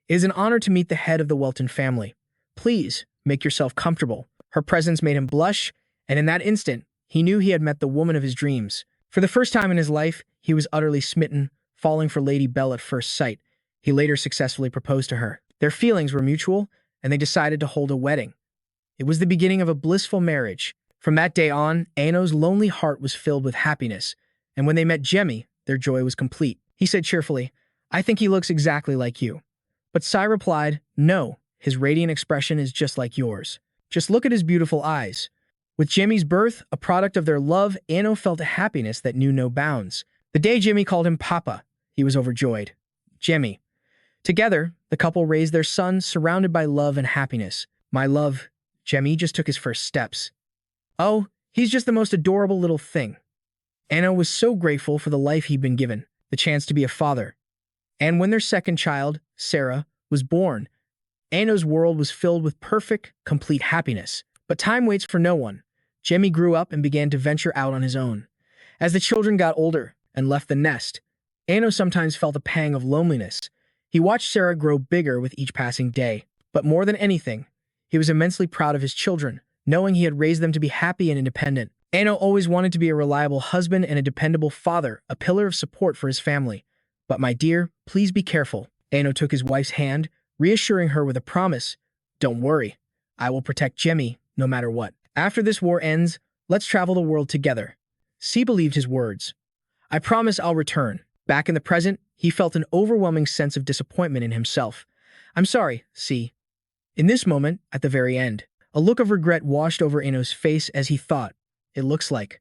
It is an honor to meet the head of the Welton family. Please, make yourself comfortable." Her presence made him blush, and in that instant, he knew he had met the woman of his dreams. For the first time in his life, he was utterly smitten, falling for Lady Bell at first sight. He later successfully proposed to her. Their feelings were mutual, and they decided to hold a wedding. It was the beginning of a blissful marriage. From that day on, Ano's lonely heart was filled with happiness, and when they met Jamie, their joy was complete. He said cheerfully, "I think he looks exactly like you." But Sai replied, "No, his radiant expression is just like yours. Just look at his beautiful eyes." With Jamie's birth, a product of their love, Ano felt a happiness that knew no bounds. The day Jamie called him Papa, he was overjoyed. Jamie. Together, the couple raised their son, surrounded by love and happiness. "My love," Jamie just took his first steps. "Oh, he's just the most adorable little thing." Ano was so grateful for the life he'd been given, the chance to be a father. And when their second child, Sarah, was born, Ano's world was filled with perfect, complete happiness. But time waits for no one. Jamie grew up and began to venture out on his own. As the children got older and left the nest, Ano sometimes felt a pang of loneliness. He watched Sarah grow bigger with each passing day. But more than anything, he was immensely proud of his children, knowing he had raised them to be happy and independent. Ano always wanted to be a reliable husband and a dependable father, a pillar of support for his family. But my dear, please be careful. Ano took his wife's hand, reassuring her with a promise. Don't worry, I will protect Jamie no matter what. After this war ends, let's travel the world together. C believed his words. I promise I'll return. Back in the present, he felt an overwhelming sense of disappointment in himself. I'm sorry, C. In this moment, at the very end, a look of regret washed over Ano's face as he thought, it looks like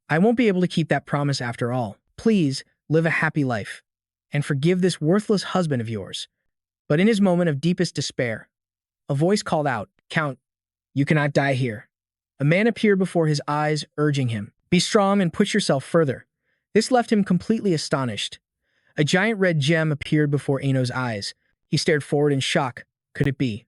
I won't be able to keep that promise after all. Please, live a happy life, and forgive this worthless husband of yours. But in his moment of deepest despair, a voice called out, Count, you cannot die here. A man appeared before his eyes, urging him, be strong and push yourself further. This left him completely astonished. A giant red gem appeared before Ano's eyes. He stared forward in shock. Could it be?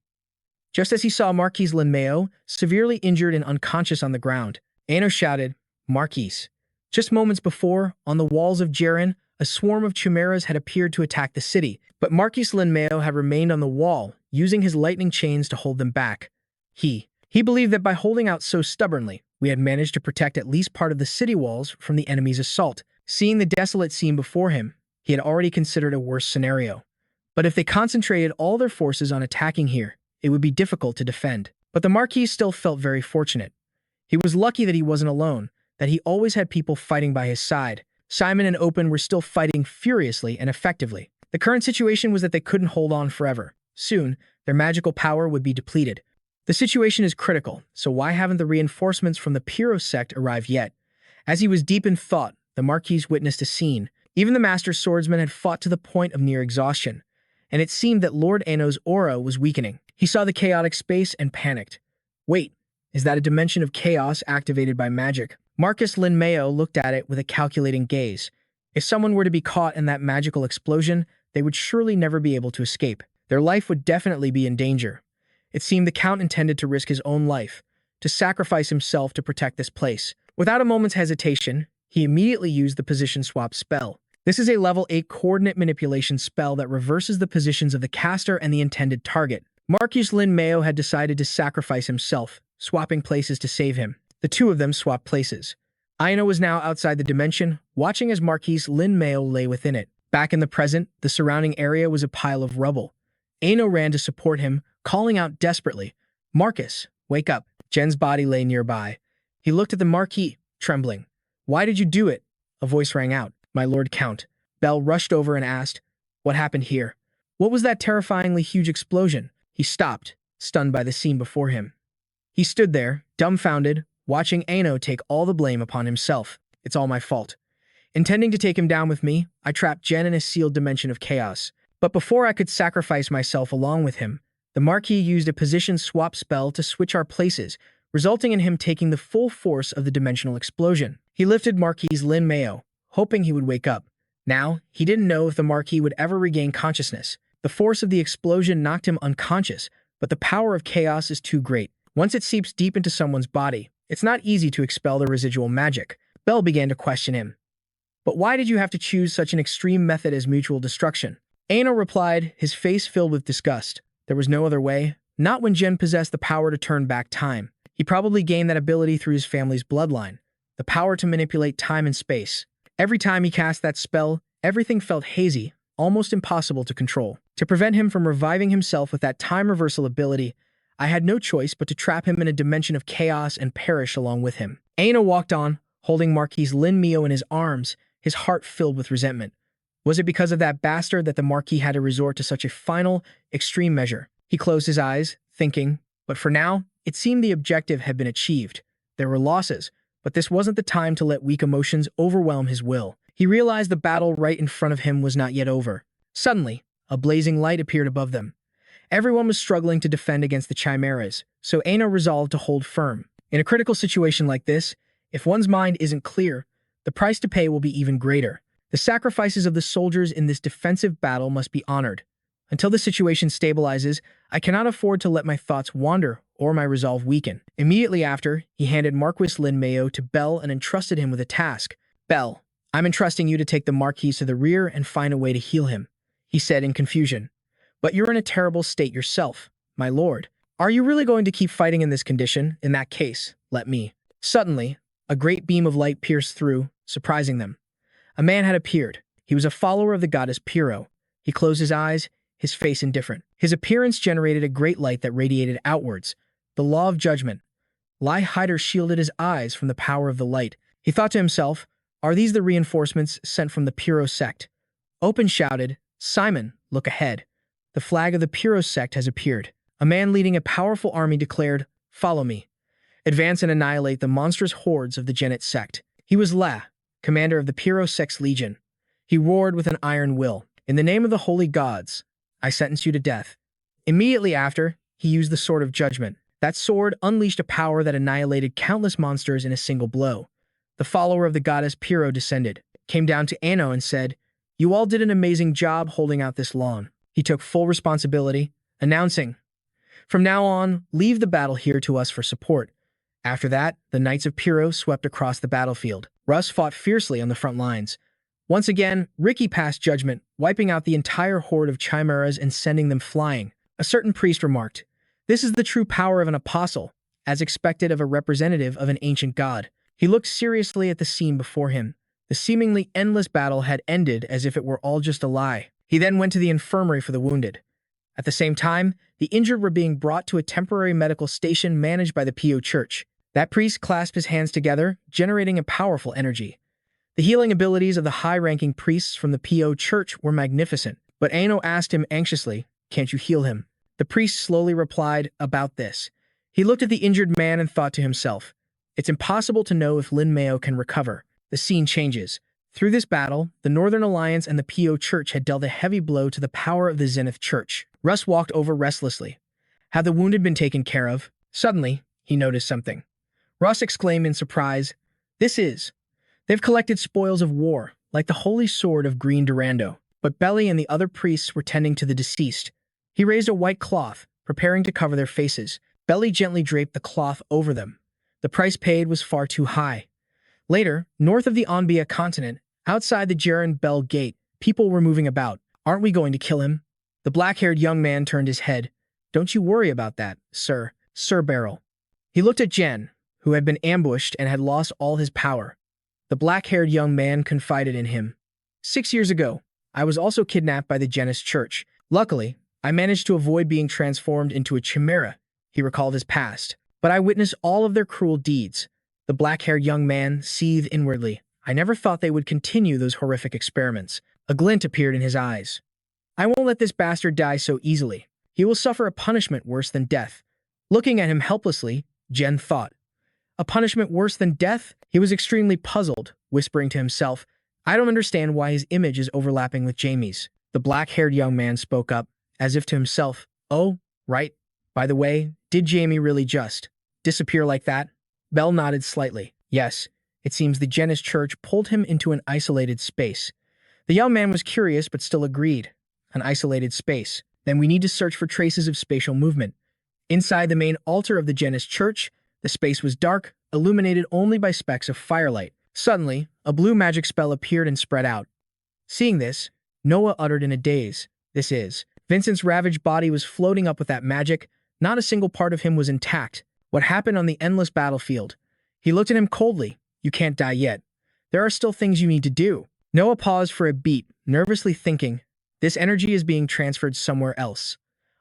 Just as he saw Marquise Linmeo, severely injured and unconscious on the ground, Ano shouted, Marquise. Just moments before, on the walls of Jaren, a swarm of chimeras had appeared to attack the city, but Marquise Linmeo had remained on the wall, using his lightning chains to hold them back. He believed that by holding out so stubbornly, we had managed to protect at least part of the city walls from the enemy's assault. Seeing the desolate scene before him, he had already considered a worse scenario. But if they concentrated all their forces on attacking here, it would be difficult to defend. But the Marquis still felt very fortunate. He was lucky that he wasn't alone, that he always had people fighting by his side. Simon and Open were still fighting furiously and effectively. The current situation was that they couldn't hold on forever. Soon, their magical power would be depleted. The situation is critical, so why haven't the reinforcements from the Piro sect arrived yet? As he was deep in thought, the Marquis witnessed a scene. Even the Master Swordsman had fought to the point of near exhaustion, and it seemed that Lord Ano's aura was weakening. He saw the chaotic space and panicked. Wait, is that a dimension of chaos activated by magic? Marcus Linmeo looked at it with a calculating gaze. If someone were to be caught in that magical explosion, they would surely never be able to escape. Their life would definitely be in danger. It seemed the Count intended to risk his own life, to sacrifice himself to protect this place. Without a moment's hesitation, he immediately used the position swap spell. This is a level 8 coordinate manipulation spell that reverses the positions of the caster and the intended target. Marquis Linmeo had decided to sacrifice himself, swapping places to save him. The two of them swapped places. Aino was now outside the dimension, watching as Marquis Linmeo lay within it. Back in the present, the surrounding area was a pile of rubble. Aino ran to support him, calling out desperately, Marcus, wake up. Jen's body lay nearby. He looked at the Marquis, trembling. Why did you do it? A voice rang out. My Lord Count. Bell rushed over and asked, what happened here? What was that terrifyingly huge explosion? He stopped, stunned by the scene before him. He stood there, dumbfounded, watching Ano take all the blame upon himself. It's all my fault. Intending to take him down with me, I trapped Jen in a sealed dimension of chaos. But before I could sacrifice myself along with him, the Marquis used a position swap spell to switch our places, resulting in him taking the full force of the dimensional explosion. He lifted Marquis Linmeo, hoping he would wake up. Now, he didn't know if the Marquis would ever regain consciousness. The force of the explosion knocked him unconscious, but the power of chaos is too great. Once it seeps deep into someone's body, it's not easy to expel the residual magic. Bell began to question him. But why did you have to choose such an extreme method as mutual destruction? Ano replied, his face filled with disgust. There was no other way. Not when Jen possessed the power to turn back time. He probably gained that ability through his family's bloodline. The power to manipulate time and space. Every time he cast that spell, everything felt hazy, almost impossible to control. To prevent him from reviving himself with that time reversal ability, I had no choice but to trap him in a dimension of chaos and perish along with him. Ano walked on, holding Marquis Linmeo in his arms, his heart filled with resentment. Was it because of that bastard that the Marquis had to resort to such a final, extreme measure? He closed his eyes, thinking, but for now, it seemed the objective had been achieved. There were losses, but this wasn't the time to let weak emotions overwhelm his will. He realized the battle right in front of him was not yet over. Suddenly, a blazing light appeared above them. Everyone was struggling to defend against the chimeras, so Ano resolved to hold firm. In a critical situation like this, if one's mind isn't clear, the price to pay will be even greater. The sacrifices of the soldiers in this defensive battle must be honored. Until the situation stabilizes, I cannot afford to let my thoughts wander or my resolve weaken. Immediately after, he handed Marquis Lin Mayo to Bell and entrusted him with a task. Bell, I'm entrusting you to take the Marquis to the rear and find a way to heal him, he said in confusion. But you're in a terrible state yourself, my lord. Are you really going to keep fighting in this condition? In that case, let me. Suddenly, a great beam of light pierced through, surprising them. A man had appeared. He was a follower of the goddess Pyrrho. He closed his eyes, his face indifferent. His appearance generated a great light that radiated outwards. The law of judgment. Lai Hyder shielded his eyes from the power of the light. He thought to himself, are these the reinforcements sent from the Pyrrho sect? Open shouted, Simon, look ahead. The flag of the Pyrrho sect has appeared. A man leading a powerful army declared, follow me. Advance and annihilate the monstrous hordes of the Genet sect. He was La, commander of the Pyrrho sect's legion. He roared with an iron will. In the name of the holy gods, I sentence you to death. Immediately after, he used the sword of judgment. That sword unleashed a power that annihilated countless monsters in a single blow. The follower of the goddess Pyrrho descended, came down to Anno and said, you all did an amazing job holding out this long. He took full responsibility, announcing, from now on, leave the battle here to us for support. After that, the Knights of Pyrrho swept across the battlefield. Russ fought fiercely on the front lines. Once again, Ricky passed judgment, wiping out the entire horde of chimeras and sending them flying. A certain priest remarked, this is the true power of an apostle, as expected of a representative of an ancient god. He looked seriously at the scene before him. The seemingly endless battle had ended as if it were all just a lie. He then went to the infirmary for the wounded. At the same time, the injured were being brought to a temporary medical station managed by the PO Church. That priest clasped his hands together, generating a powerful energy. The healing abilities of the high-ranking priests from the PO Church were magnificent, but Ano asked him anxiously, can't you heal him? The priest slowly replied, about this. He looked at the injured man and thought to himself, it's impossible to know if Lin Mayo can recover. The scene changes. Through this battle, the Northern Alliance and the PO Church had dealt a heavy blow to the power of the Zenith Church. Russ walked over restlessly. Had the wounded been taken care of? Suddenly, he noticed something. Russ exclaimed in surprise, they've collected spoils of war, like the holy sword of Green Durando. But Belly and the other priests were tending to the deceased. He raised a white cloth, preparing to cover their faces. Belly gently draped the cloth over them. The price paid was far too high. Later, north of the Onbia continent, outside the Jaren Bell Gate, people were moving about. Aren't we going to kill him? The black-haired young man turned his head. Don't you worry about that, Sir Beryl. He looked at Jen, who had been ambushed and had lost all his power. The black-haired young man confided in him. 6 years ago, I was also kidnapped by the Genis Church. Luckily, I managed to avoid being transformed into a chimera. He recalled his past. But I witnessed all of their cruel deeds. The black-haired young man seethed inwardly. I never thought they would continue those horrific experiments. A glint appeared in his eyes. I won't let this bastard die so easily. He will suffer a punishment worse than death. Looking at him helplessly, Jen thought. A punishment worse than death? He was extremely puzzled, whispering to himself, I don't understand why his image is overlapping with Jamie's. The black-haired young man spoke up, as if to himself, oh, right. By the way, did Jamie really just disappear like that? Bell nodded slightly. Yes, it seems the Genis Church pulled him into an isolated space. The young man was curious but still agreed. An isolated space. Then we need to search for traces of spatial movement. Inside the main altar of the Genis Church, the space was dark, illuminated only by specks of firelight. Suddenly, a blue magic spell appeared and spread out. Seeing this, Noah uttered in a daze, Vincent's ravaged body was floating up with that magic. Not a single part of him was intact. What happened on the endless battlefield? He looked at him coldly. You can't die yet. There are still things you need to do. Noah paused for a beat, nervously thinking, this energy is being transferred somewhere else.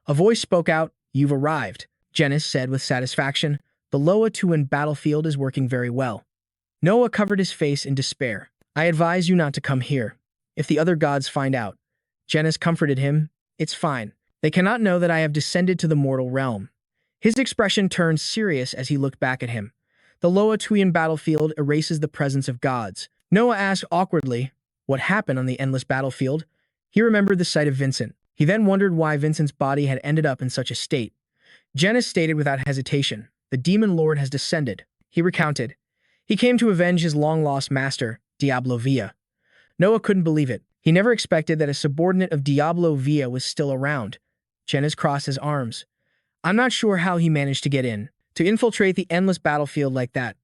A voice spoke out, you've arrived. Genis said with satisfaction, the Loa Tuin battlefield is working very well. Noah covered his face in despair. I advise you not to come here. If the other gods find out. Genis comforted him. It's fine. They cannot know that I have descended to the mortal realm. His expression turned serious as he looked back at him. The Loa Tuin battlefield erases the presence of gods. Noah asked awkwardly, what happened on the endless battlefield? He remembered the sight of Vincent. He then wondered why Vincent's body had ended up in such a state. Genis stated without hesitation, the demon lord has descended. He recounted. He came to avenge his long-lost master, Diablo Volpia. Noah couldn't believe it. He never expected that a subordinate of Diablo Via was still around. Janus crossed his arms. I'm not sure how he managed to get in, to infiltrate the endless battlefield like that.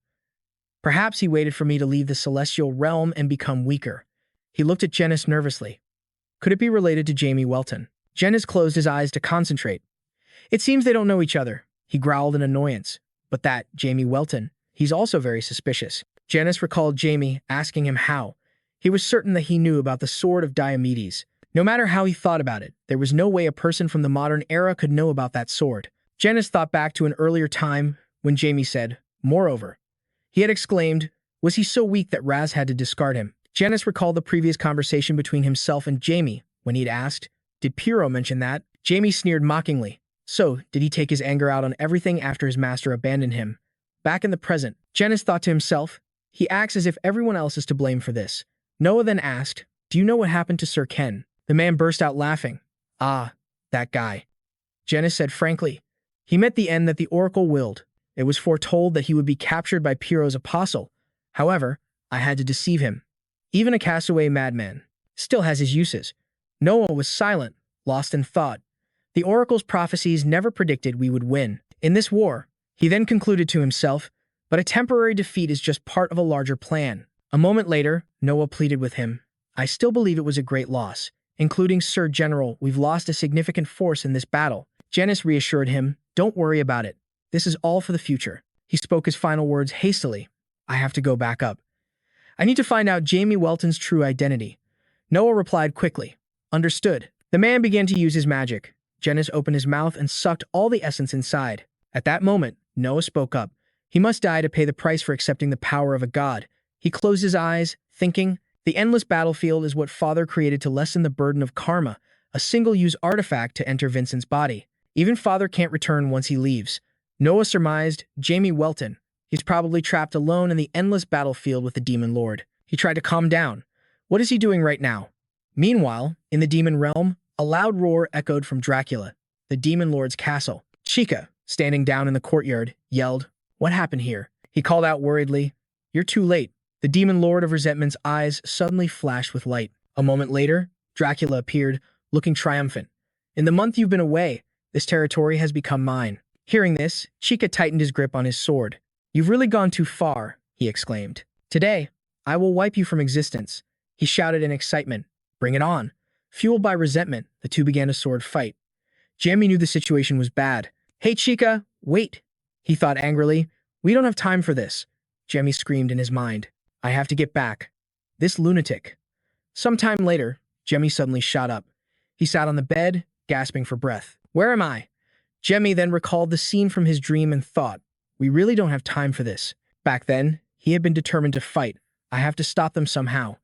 Perhaps he waited for me to leave the celestial realm and become weaker. He looked at Janus nervously. Could it be related to Jamie Welton? Janus closed his eyes to concentrate. It seems they don't know each other, he growled in annoyance. But that, Jamie Welton, he's also very suspicious. Janus recalled Jamie asking him how. He was certain that he knew about the sword of Diomedes. No matter how he thought about it, there was no way a person from the modern era could know about that sword. Janus thought back to an earlier time when Jamie said, moreover. He had exclaimed, was he so weak that Raz had to discard him? Janus recalled the previous conversation between himself and Jamie when he'd asked, did Pyrrho mention that? Jamie sneered mockingly. So, did he take his anger out on everything after his master abandoned him? Back in the present, Janus thought to himself, he acts as if everyone else is to blame for this. Noah then asked, do you know what happened to Sir Ken? The man burst out laughing. Ah, that guy. Janus said frankly, he met the end that the oracle willed. It was foretold that he would be captured by Pyrrho's apostle. However, I had to deceive him. Even a castaway madman still has his uses. Noah was silent, lost in thought. The oracle's prophecies never predicted we would win in this war. He then concluded to himself, but a temporary defeat is just part of a larger plan. A moment later, Noah pleaded with him. I still believe it was a great loss. Including Sir General, we've lost a significant force in this battle. Janus reassured him, don't worry about it. This is all for the future. He spoke his final words hastily. I have to go back up. I need to find out Jamie Welton's true identity. Noah replied quickly. Understood. The man began to use his magic. Janus opened his mouth and sucked all the essence inside. At that moment, Noah spoke up. He must die to pay the price for accepting the power of a god. He closed his eyes, thinking, the endless battlefield is what Father created to lessen the burden of karma, a single-use artifact to enter Vincent's body. Even Father can't return once he leaves. Noah surmised, Jamie Welton. He's probably trapped alone in the endless battlefield with the Demon Lord. He tried to calm down. What is he doing right now? Meanwhile, in the demon realm, a loud roar echoed from Dracula, the Demon Lord's castle. Chica, standing down in the courtyard, yelled, what happened here? He called out worriedly, you're too late. The Demon Lord of Resentment's eyes suddenly flashed with light. A moment later, Dracula appeared, looking triumphant. In the month you've been away, this territory has become mine. Hearing this, Chica tightened his grip on his sword. You've really gone too far, he exclaimed. Today, I will wipe you from existence. He shouted in excitement. Bring it on. Fueled by resentment, the two began a sword fight. Jamie knew the situation was bad. Hey, Chica, wait, he thought angrily. We don't have time for this. Jamie screamed in his mind. I have to get back. This lunatic. Sometime later, Jamie suddenly shot up. He sat on the bed, gasping for breath. Where am I? Jamie then recalled the scene from his dream and thought, we really don't have time for this. Back then, he had been determined to fight. I have to stop them somehow.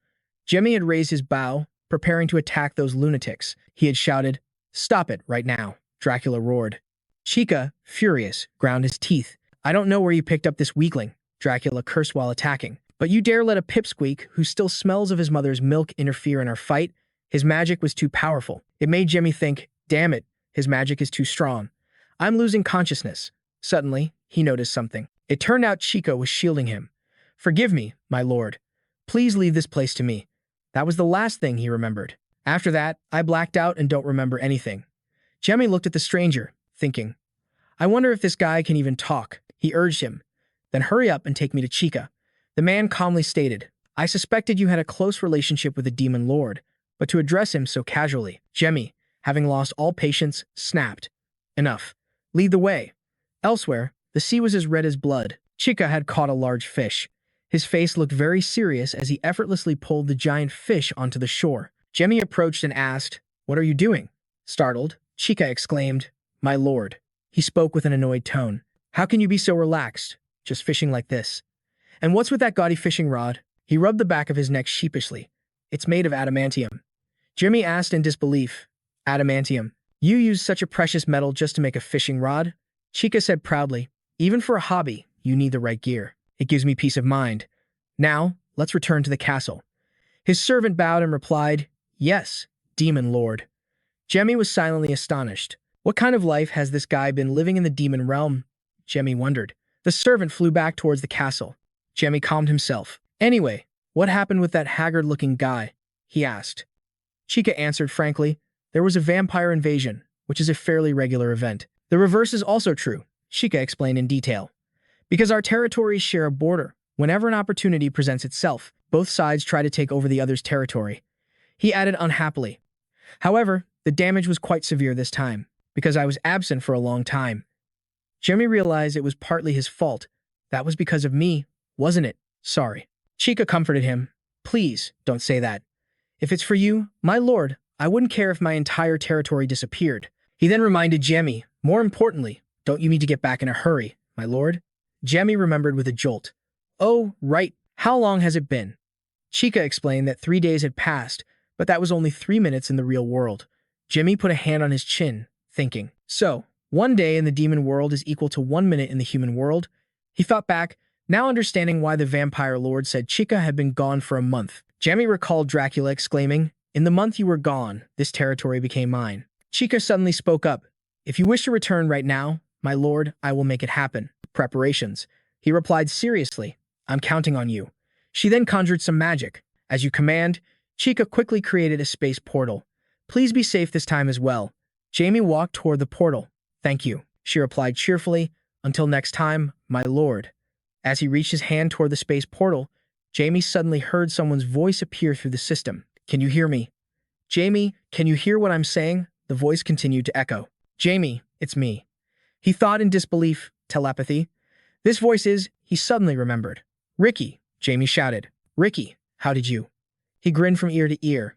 Jamie had raised his bow, preparing to attack those lunatics. He had shouted, stop it right now. Dracula roared. Chica, furious, ground his teeth. I don't know where you picked up this weakling, Dracula cursed while attacking. But you dare let a pipsqueak who still smells of his mother's milk interfere in our fight? His magic was too powerful. It made Jamie think, damn it, his magic is too strong. I'm losing consciousness. Suddenly, he noticed something. It turned out Chica was shielding him. Forgive me, my lord. Please leave this place to me. That was the last thing he remembered. After that, I blacked out and don't remember anything. Jamie looked at the stranger, thinking, I wonder if this guy can even talk. He urged him. Then hurry up and take me to Chica. The man calmly stated, I suspected you had a close relationship with the Demon Lord, but to address him so casually, Jamie, having lost all patience, snapped. Enough. Lead the way. Elsewhere, the sea was as red as blood. Chica had caught a large fish. His face looked very serious as he effortlessly pulled the giant fish onto the shore. Jamie approached and asked, What are you doing? Startled, Chica exclaimed, My lord. He spoke with an annoyed tone. How can you be so relaxed? Just fishing like this. And what's with that gaudy fishing rod? He rubbed the back of his neck sheepishly. It's made of adamantium. Jimmy asked in disbelief. Adamantium. You use such a precious metal just to make a fishing rod? Chica said proudly. Even for a hobby, you need the right gear. It gives me peace of mind. Now, let's return to the castle. His servant bowed and replied, Yes, Demon Lord. Jemmy was silently astonished. What kind of life has this guy been living in the demon realm? Jemmy wondered. The servant flew back towards the castle. Jemmy calmed himself. Anyway, what happened with that haggard-looking guy? He asked. Chica answered frankly. There was a vampire invasion, which is a fairly regular event. The reverse is also true, Chica explained in detail. Because our territories share a border, whenever an opportunity presents itself, both sides try to take over the other's territory. He added unhappily. However, the damage was quite severe this time, because I was absent for a long time. Jamie realized it was partly his fault. That was because of me, wasn't it? Sorry. Chica comforted him. Please, don't say that. If it's for you, my lord, I wouldn't care if my entire territory disappeared. He then reminded Jamie, more importantly, don't you need to get back in a hurry, my lord? Jamie remembered with a jolt. Oh, right. How long has it been? Chica explained that 3 days had passed, but that was only 3 minutes in the real world. Jimmy put a hand on his chin, thinking. So, 1 day in the demon world is equal to 1 minute in the human world? He thought back, now understanding why the vampire lord said Chica had been gone for a month. Jamie recalled Dracula exclaiming, in the month you were gone, this territory became mine. Chica suddenly spoke up. If you wish to return right now, my lord, I will make it happen. Preparations. He replied seriously, I'm counting on you. She then conjured some magic. As you command, Chica quickly created a space portal. Please be safe this time as well. Jamie walked toward the portal. Thank you, she replied cheerfully. Until next time, my lord. As he reached his hand toward the space portal, Jamie suddenly heard someone's voice appear through the system. Can you hear me? Jamie, can you hear what I'm saying? The voice continued to echo. Jamie, it's me. He thought in disbelief. Telepathy? This voice is, he suddenly remembered. Ricky, Jamie shouted. Ricky, how did you? He grinned from ear to ear.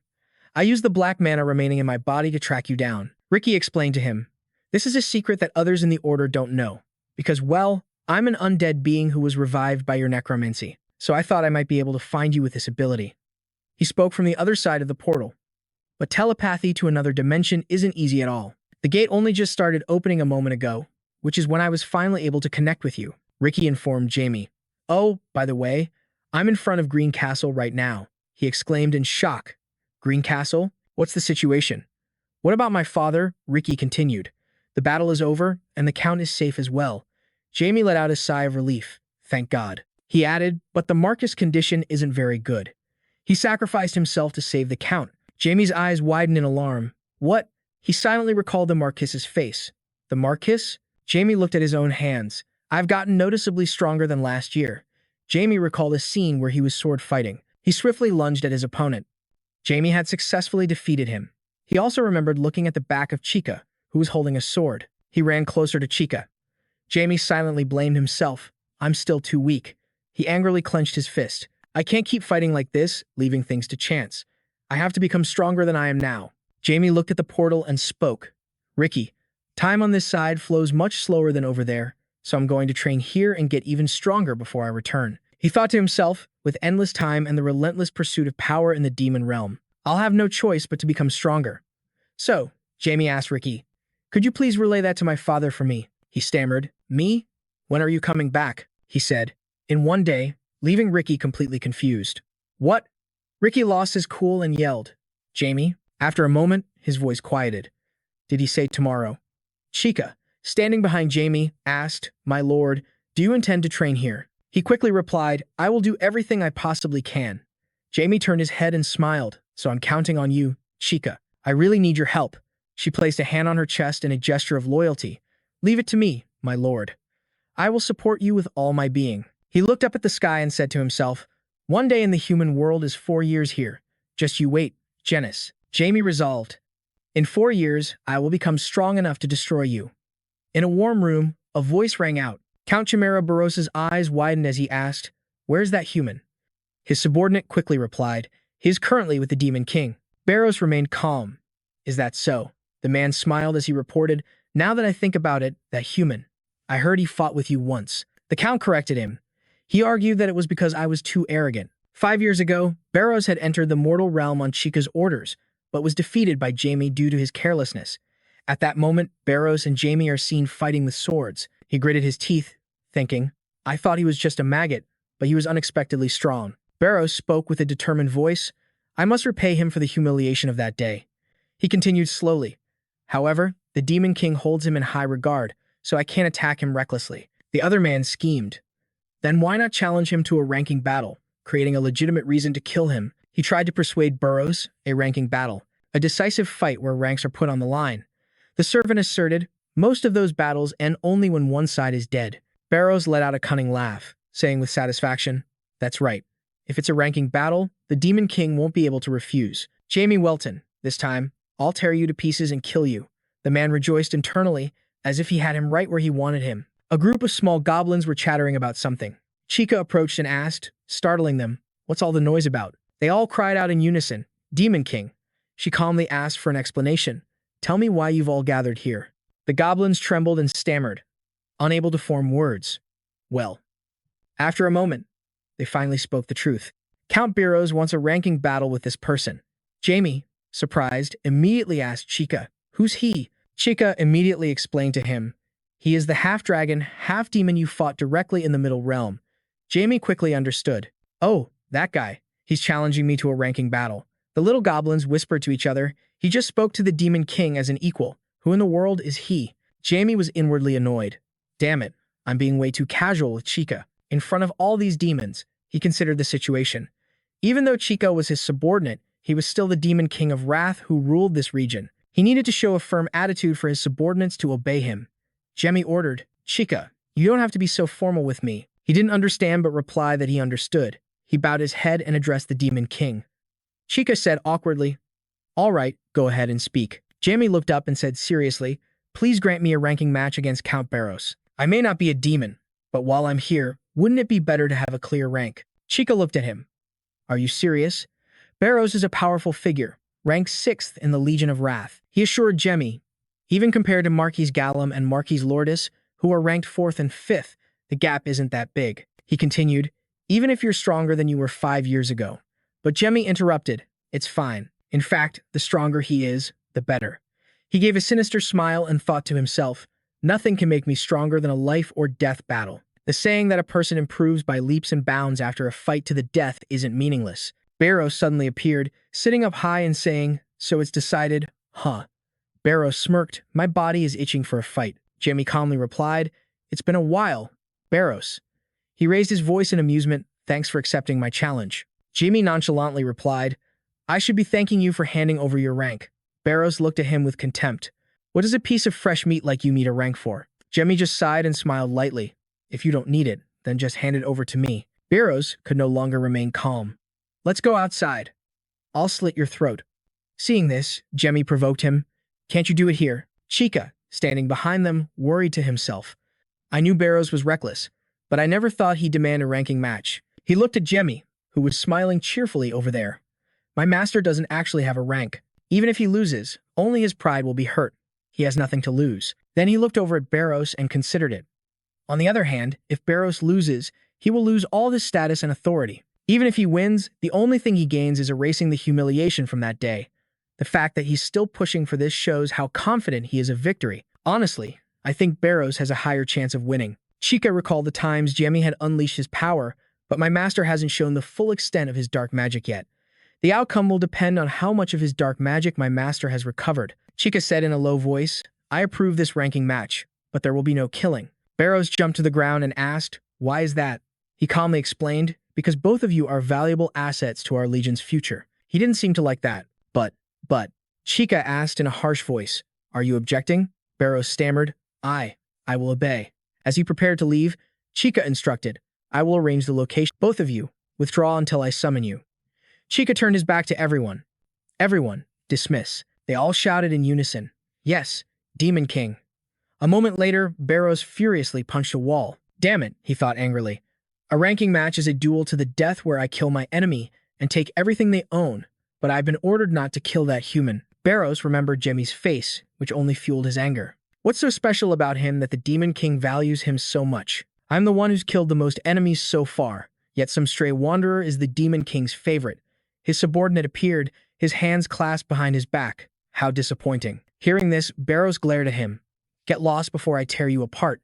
I used the black mana remaining in my body to track you down. Ricky explained to him. This is a secret that others in the Order don't know. Because, well, I'm an undead being who was revived by your necromancy, so I thought I might be able to find you with this ability. He spoke from the other side of the portal. But telepathy to another dimension isn't easy at all. The gate only just started opening a moment ago, which is when I was finally able to connect with you, Ricky informed Jamie. Oh, by the way, I'm in front of Green Castle right now, he exclaimed in shock. Green Castle? What's the situation? What about my father? Ricky continued. The battle is over, and the Count is safe as well. Jamie let out a sigh of relief. Thank God. He added, but the Marquis' condition isn't very good. He sacrificed himself to save the Count. Jamie's eyes widened in alarm. What? He silently recalled the Marquis's face. The Marquis? Jamie looked at his own hands. I've gotten noticeably stronger than last year. Jamie recalled a scene where he was sword fighting. He swiftly lunged at his opponent. Jamie had successfully defeated him. He also remembered looking at the back of Chica, who was holding a sword. He ran closer to Chica. Jamie silently blamed himself. I'm still too weak. He angrily clenched his fist. I can't keep fighting like this, leaving things to chance. I have to become stronger than I am now. Jamie looked at the portal and spoke. Ricky, time on this side flows much slower than over there, so I'm going to train here and get even stronger before I return. He thought to himself, with endless time and the relentless pursuit of power in the demon realm, I'll have no choice but to become stronger. So, Jamie asked Ricky, could you please relay that to my father for me? He stammered. Me? When are you coming back? He said. In 1 day, leaving Ricky completely confused. What? Ricky lost his cool and yelled. Jamie? After a moment, his voice quieted. Did he say tomorrow? Chica, standing behind Jamie, asked, My lord, do you intend to train here? He quickly replied, I will do everything I possibly can. Jamie turned his head and smiled. So I'm counting on you, Chica. I really need your help. She placed a hand on her chest in a gesture of loyalty. Leave it to me, my lord. I will support you with all my being. He looked up at the sky and said to himself, 1 day in the human world is 4 years here. Just you wait, Janice. Jamie resolved. In 4 years, I will become strong enough to destroy you. In a warm room, a voice rang out. Count Chimera Baros's eyes widened as he asked, Where's that human? His subordinate quickly replied, He is currently with the Demon King. Barros remained calm. Is that so? The man smiled as he reported, Now that I think about it, that human. I heard he fought with you once. The Count corrected him. He argued that it was because I was too arrogant. 5 years ago, Barros had entered the mortal realm on Chica's orders, but was defeated by Jamie due to his carelessness. At that moment, Barros and Jamie are seen fighting with swords. He gritted his teeth, thinking, I thought he was just a maggot, but he was unexpectedly strong. Barros spoke with a determined voice. I must repay him for the humiliation of that day. He continued slowly. However, the Demon King holds him in high regard, so I can't attack him recklessly. The other man schemed. Then why not challenge him to a ranking battle, creating a legitimate reason to kill him? He tried to persuade Barros, a ranking battle. a decisive fight where ranks are put on the line. The servant asserted, most of those battles end only when one side is dead. Barrows let out a cunning laugh, saying with satisfaction, that's right. If it's a ranking battle, the Demon King won't be able to refuse. Jamie Welton, this time, I'll tear you to pieces and kill you. The man rejoiced internally, as if he had him right where he wanted him. A group of small goblins were chattering about something. Chica approached and asked, startling them, what's all the noise about? They all cried out in unison, Demon King. She calmly asked for an explanation. Tell me why you've all gathered here. The goblins trembled and stammered, unable to form words. Well, after a moment, they finally spoke the truth. Count Barrows wants a ranking battle with this person. Jamie, surprised, immediately asked Chica, who's he? Chica immediately explained to him, he is the half-dragon, half-demon you fought directly in the Middle Realm. Jamie quickly understood. Oh, that guy. He's challenging me to a ranking battle. The little goblins whispered to each other, he just spoke to the Demon King as an equal. Who in the world is he? Jamie was inwardly annoyed. Damn it, I'm being way too casual with Chica. In front of all these demons, he considered the situation. Even though Chica was his subordinate, he was still the Demon King of Wrath who ruled this region. He needed to show a firm attitude for his subordinates to obey him. Jamie ordered, Chica, you don't have to be so formal with me. He didn't understand but replied that he understood. He bowed his head and addressed the Demon King. Chica said awkwardly, all right, go ahead and speak. Jamie looked up and said seriously, please grant me a ranking match against Count Barrows. I may not be a demon, but while I'm here, wouldn't it be better to have a clear rank? Chica looked at him. Are you serious? Barrows is a powerful figure, ranked 6th in the Legion of Wrath. He assured Jamie, even compared to Marquis Gallum and Marquis Lourdes, who are ranked 4th and 5th, the gap isn't that big. He continued, even if you're stronger than you were 5 years ago. But Jamie interrupted, it's fine. In fact, the stronger he is, the better. He gave a sinister smile and thought to himself, nothing can make me stronger than a life or death battle. The saying that a person improves by leaps and bounds after a fight to the death isn't meaningless. Barrows suddenly appeared, sitting up high and saying, so it's decided, huh? Barrows smirked, my body is itching for a fight. Jamie calmly replied, it's been a while, Barrows. He raised his voice in amusement, thanks for accepting my challenge. Jamie nonchalantly replied, I should be thanking you for handing over your rank. Barrows looked at him with contempt. What does a piece of fresh meat like you need a rank for? Jamie just sighed and smiled lightly. If you don't need it, then just hand it over to me. Barrows could no longer remain calm. Let's go outside. I'll slit your throat. Seeing this, Jamie provoked him. Can't you do it here? Chica, standing behind them, worried to himself. I knew Barrows was reckless, but I never thought he'd demand a ranking match. He looked at Jamie, who was smiling cheerfully over there. My master doesn't actually have a rank. Even if he loses, only his pride will be hurt. He has nothing to lose. Then he looked over at Barrows and considered it. On the other hand, if Barrows loses, he will lose all his status and authority. Even if he wins, the only thing he gains is erasing the humiliation from that day. The fact that he's still pushing for this shows how confident he is of victory. Honestly, I think Barrows has a higher chance of winning. Chica recalled the times Jamie had unleashed his power, but my master hasn't shown the full extent of his dark magic yet. The outcome will depend on how much of his dark magic my master has recovered. Chica said in a low voice, I approve this ranking match, but there will be no killing. Barrows jumped to the ground and asked, why is that? He calmly explained, because both of you are valuable assets to our legion's future. He didn't seem to like that. But, Chica asked in a harsh voice, are you objecting? Barrows stammered, I will obey. As he prepared to leave, Chica instructed, I will arrange the location. Both of you, withdraw until I summon you. Chica turned his back to everyone. Everyone, dismiss. They all shouted in unison, yes, Demon King. A moment later, Barrows furiously punched a wall. Damn it, he thought angrily. A ranking match is a duel to the death where I kill my enemy and take everything they own, but I've been ordered not to kill that human. Barrows remembered Jamie's face, which only fueled his anger. What's so special about him that the Demon King values him so much? I'm the one who's killed the most enemies so far, yet some stray wanderer is the Demon King's favorite. His subordinate appeared, his hands clasped behind his back. How disappointing. Hearing this, Barrows glared at him. Get lost before I tear you apart.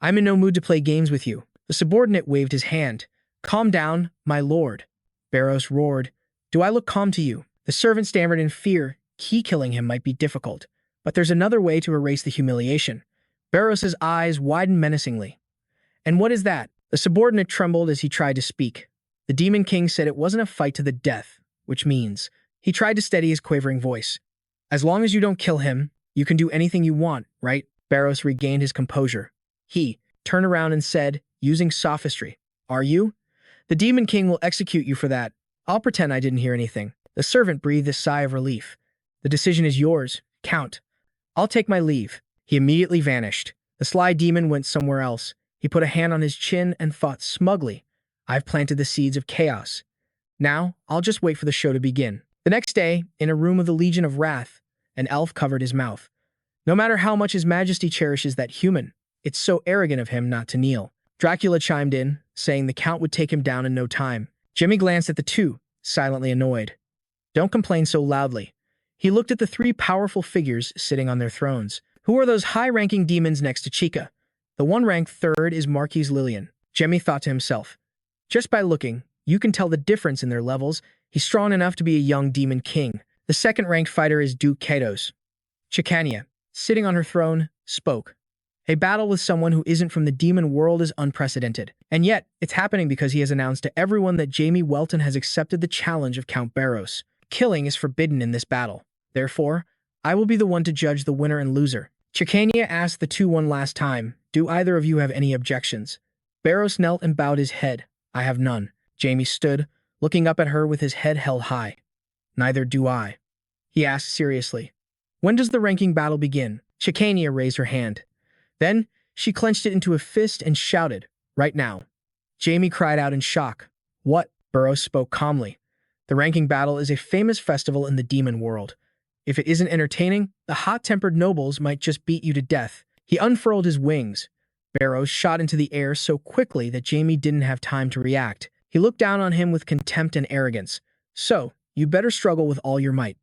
I'm in no mood to play games with you. The subordinate waved his hand. Calm down, my lord. Barrows roared. Do I look calm to you? The servant stammered in fear. Killing him might be difficult, but there's another way to erase the humiliation. Barrows's eyes widened menacingly. And what is that? The subordinate trembled as he tried to speak. The Demon King said it wasn't a fight to the death, which means he tried to steady his quavering voice. As long as you don't kill him, you can do anything you want, right? Barros regained his composure. He turned around and said, using sophistry, "Are you? The Demon King will execute you for that. I'll pretend I didn't hear anything." The servant breathed a sigh of relief. "The decision is yours, Count. I'll take my leave." He immediately vanished. The sly demon went somewhere else. He put a hand on his chin and thought smugly, "I've planted the seeds of chaos. Now, I'll just wait for the show to begin." The next day, in a room of the Legion of Wrath, an elf covered his mouth. No matter how much His Majesty cherishes that human, it's so arrogant of him not to kneel. Dracula chimed in, saying the Count would take him down in no time. Jimmy glanced at the two, silently annoyed. "Don't complain so loudly." He looked at the three powerful figures sitting on their thrones. Who are those high-ranking demons next to Chica? The one ranked third is Marquise Lillian. Jimmy thought to himself. Just by looking, you can tell the difference in their levels. He's strong enough to be a young demon king. The second-ranked fighter is Duke Katos. Chicania, sitting on her throne, spoke. A battle with someone who isn't from the demon world is unprecedented. And yet, it's happening because he has announced to everyone that Jamie Welton has accepted the challenge of Count Barros. Killing is forbidden in this battle. Therefore, I will be the one to judge the winner and loser. Chicania asked the two one last time, "Do either of you have any objections?" Barros knelt and bowed his head. "I have none." Jamie stood, looking up at her with his head held high. "Neither do I." He asked seriously, "When does the ranking battle begin?" Chicania raised her hand. Then, she clenched it into a fist and shouted, "Right now." Jamie cried out in shock. "What?" Barros spoke calmly. "The ranking battle is a famous festival in the demon world. If it isn't entertaining, the hot-tempered nobles might just beat you to death." He unfurled his wings. Barros shot into the air so quickly that Jamie didn't have time to react. He looked down on him with contempt and arrogance. "So, you better struggle with all your might."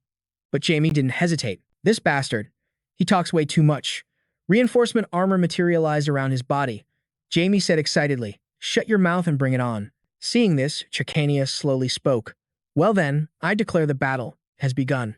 But Jamie didn't hesitate. "This bastard. He talks way too much." Reinforcement armor materialized around his body. Jamie said excitedly, "Shut your mouth and bring it on." Seeing this, Chicania slowly spoke. "Well then, I declare the battle has begun."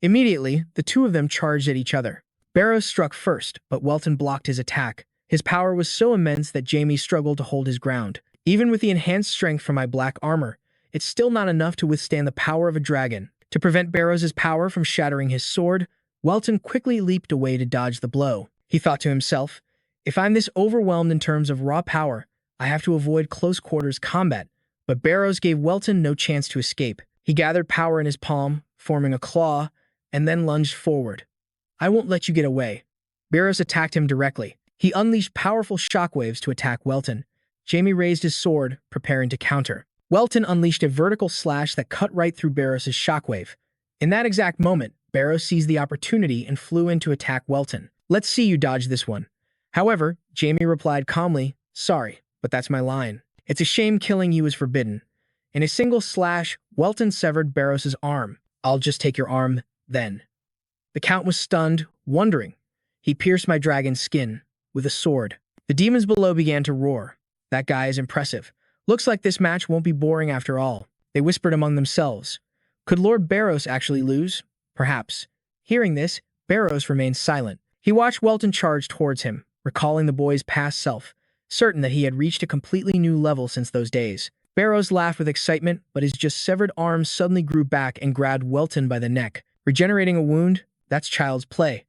Immediately, the two of them charged at each other. Barros struck first, but Welton blocked his attack. His power was so immense that Jamie struggled to hold his ground. Even with the enhanced strength from my black armor, it's still not enough to withstand the power of a dragon. To prevent Barros's power from shattering his sword, Welton quickly leaped away to dodge the blow. He thought to himself, "If I'm this overwhelmed in terms of raw power, I have to avoid close-quarters combat." But Barros gave Welton no chance to escape. He gathered power in his palm, forming a claw, and then lunged forward. "I won't let you get away." Barros attacked him directly. He unleashed powerful shockwaves to attack Welton. Jamie raised his sword, preparing to counter. Welton unleashed a vertical slash that cut right through Barros's shockwave. In that exact moment, Barros seized the opportunity and flew in to attack Welton. "Let's see you dodge this one." However, Jamie replied calmly, "Sorry, but that's my line. It's a shame killing you is forbidden." In a single slash, Welton severed Barros's arm. "I'll just take your arm, then." The Count was stunned, wondering. "He pierced my dragon's skin with a sword." The demons below began to roar. "That guy is impressive. Looks like this match won't be boring after all." They whispered among themselves. Could Lord Barros actually lose? Perhaps. Hearing this, Barros remained silent. He watched Welton charge towards him, recalling the boy's past self, certain that he had reached a completely new level since those days. Barros laughed with excitement, but his just severed arm suddenly grew back and grabbed Welton by the neck. Regenerating a wound? That's child's play.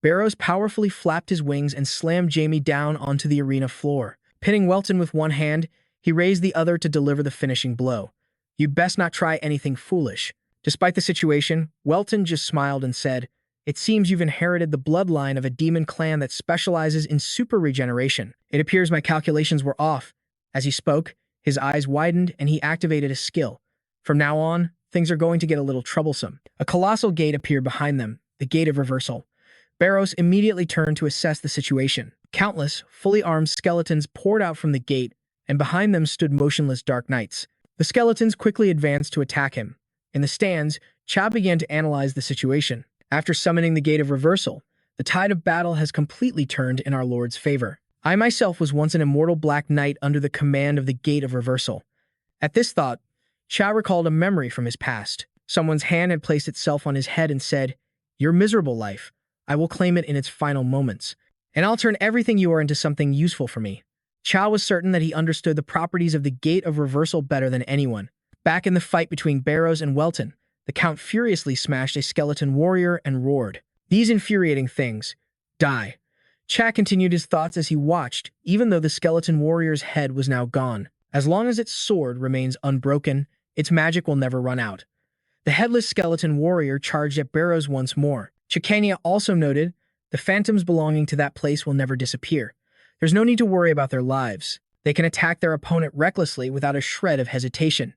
Barros powerfully flapped his wings and slammed Jamie down onto the arena floor. Pinning Welton with one hand, he raised the other to deliver the finishing blow. "You best not try anything foolish." Despite the situation, Welton just smiled and said, "It seems you've inherited the bloodline of a demon clan that specializes in super regeneration. It appears my calculations were off." As he spoke, his eyes widened and he activated a skill. From now on, things are going to get a little troublesome. A colossal gate appeared behind them, the Gate of Reversal. Barros immediately turned to assess the situation. Countless, fully armed skeletons poured out from the gate, and behind them stood motionless dark knights. The skeletons quickly advanced to attack him. In the stands, Cha began to analyze the situation. After summoning the Gate of Reversal, the tide of battle has completely turned in our Lord's favor. I myself was once an immortal Black Knight under the command of the Gate of Reversal. At this thought, Cha recalled a memory from his past. Someone's hand had placed itself on his head and said, "Your miserable life, I will claim it in its final moments, and I'll turn everything you are into something useful for me." Cha was certain that he understood the properties of the Gate of Reversal better than anyone. Back in the fight between Barros and Welton, The Count furiously smashed a skeleton warrior and roared, "These infuriating things! Die!" Cha continued his thoughts as he watched, even though the skeleton warrior's head was now gone. As long as its sword remains unbroken, its magic will never run out. The headless skeleton warrior charged at Barrows once more. Chicania also noted, the phantoms belonging to that place will never disappear. There's no need to worry about their lives. They can attack their opponent recklessly without a shred of hesitation.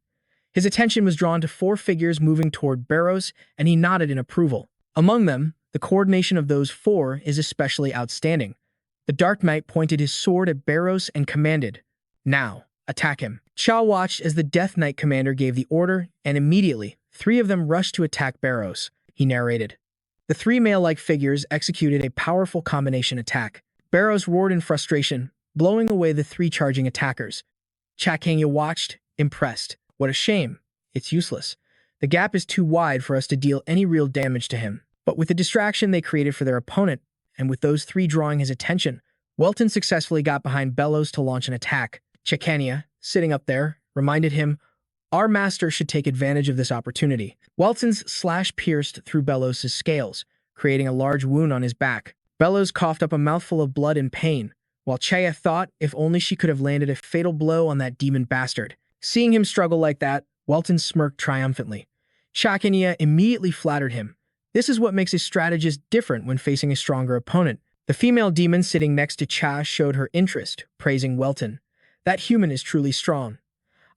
His attention was drawn to 4 figures moving toward Barrows, and he nodded in approval. Among them, the coordination of those 4 is especially outstanding. The Dark Knight pointed his sword at Barrows and commanded, "Now, attack him." Cha watched as the Death Knight commander gave the order, and immediately, 3 of them rushed to attack Barrows, he narrated. The 3 male-like figures executed a powerful combination attack. Barrows roared in frustration, blowing away the 3 charging attackers. Chakanya watched, impressed. What a shame. It's useless. The gap is too wide for us to deal any real damage to him. But with the distraction they created for their opponent, and with those 3 drawing his attention, Welton successfully got behind Bellows to launch an attack. Chakanya, sitting up there, reminded him, "Our master should take advantage of this opportunity." Welton's slash pierced through Bellows' scales, creating a large wound on his back. Bellows coughed up a mouthful of blood in pain, while Chaya thought if only she could have landed a fatal blow on that demon bastard. Seeing him struggle like that, Welton smirked triumphantly. Chakanya immediately flattered him. This is what makes a strategist different when facing a stronger opponent. The female demon sitting next to Cha showed her interest, praising Welton. "That human is truly strong.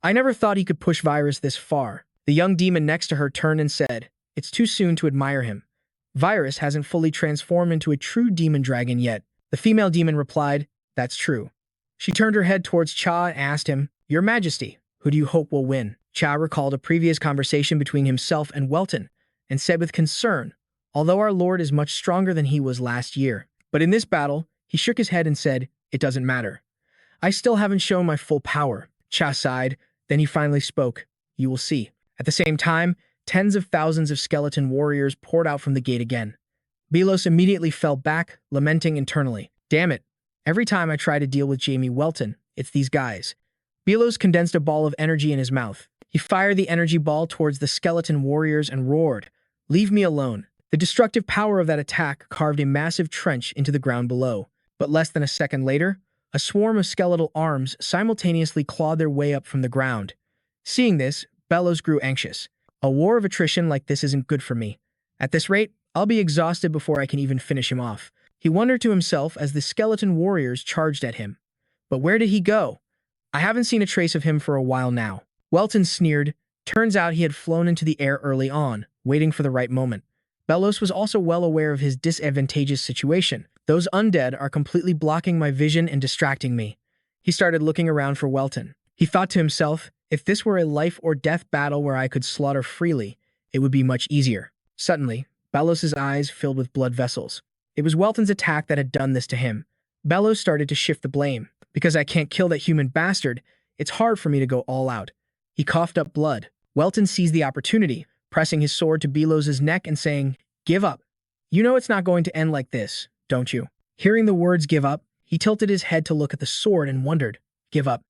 I never thought he could push Virus this far." The young demon next to her turned and said, "It's too soon to admire him. Virus hasn't fully transformed into a true demon dragon yet." The female demon replied, "That's true." She turned her head towards Cha and asked him, "Your Majesty, who do you hope will win?" Cha recalled a previous conversation between himself and Welton, and said with concern, "Although our lord is much stronger than he was last year. But in this battle," he shook his head and said, "It doesn't matter. I still haven't shown my full power." Cha sighed, then he finally spoke, "You will see." At the same time, tens of thousands of skeleton warriors poured out from the gate again. Belos immediately fell back, lamenting internally, "Damn it. Every time I try to deal with Jamie Welton, it's these guys." Belos condensed a ball of energy in his mouth. He fired the energy ball towards the skeleton warriors and roared, "Leave me alone." The destructive power of that attack carved a massive trench into the ground below. But less than a second later, a swarm of skeletal arms simultaneously clawed their way up from the ground. Seeing this, Bellows grew anxious. A war of attrition like this isn't good for me. At this rate, I'll be exhausted before I can even finish him off. He wondered to himself as the skeleton warriors charged at him. But where did he go? I haven't seen a trace of him for a while now. Welton sneered. Turns out he had flown into the air early on, waiting for the right moment. Bellows was also well aware of his disadvantageous situation. Those undead are completely blocking my vision and distracting me. He started looking around for Welton. He thought to himself, if this were a life or death battle where I could slaughter freely, it would be much easier. Suddenly, Bellows' eyes filled with blood vessels. It was Welton's attack that had done this to him. Bellows started to shift the blame. Because I can't kill that human bastard, it's hard for me to go all out. He coughed up blood. Welton seized the opportunity, pressing his sword to Belos' neck and saying, "Give up. You know it's not going to end like this, don't you?" Hearing the words "give up," he tilted his head to look at the sword and wondered, "Give up."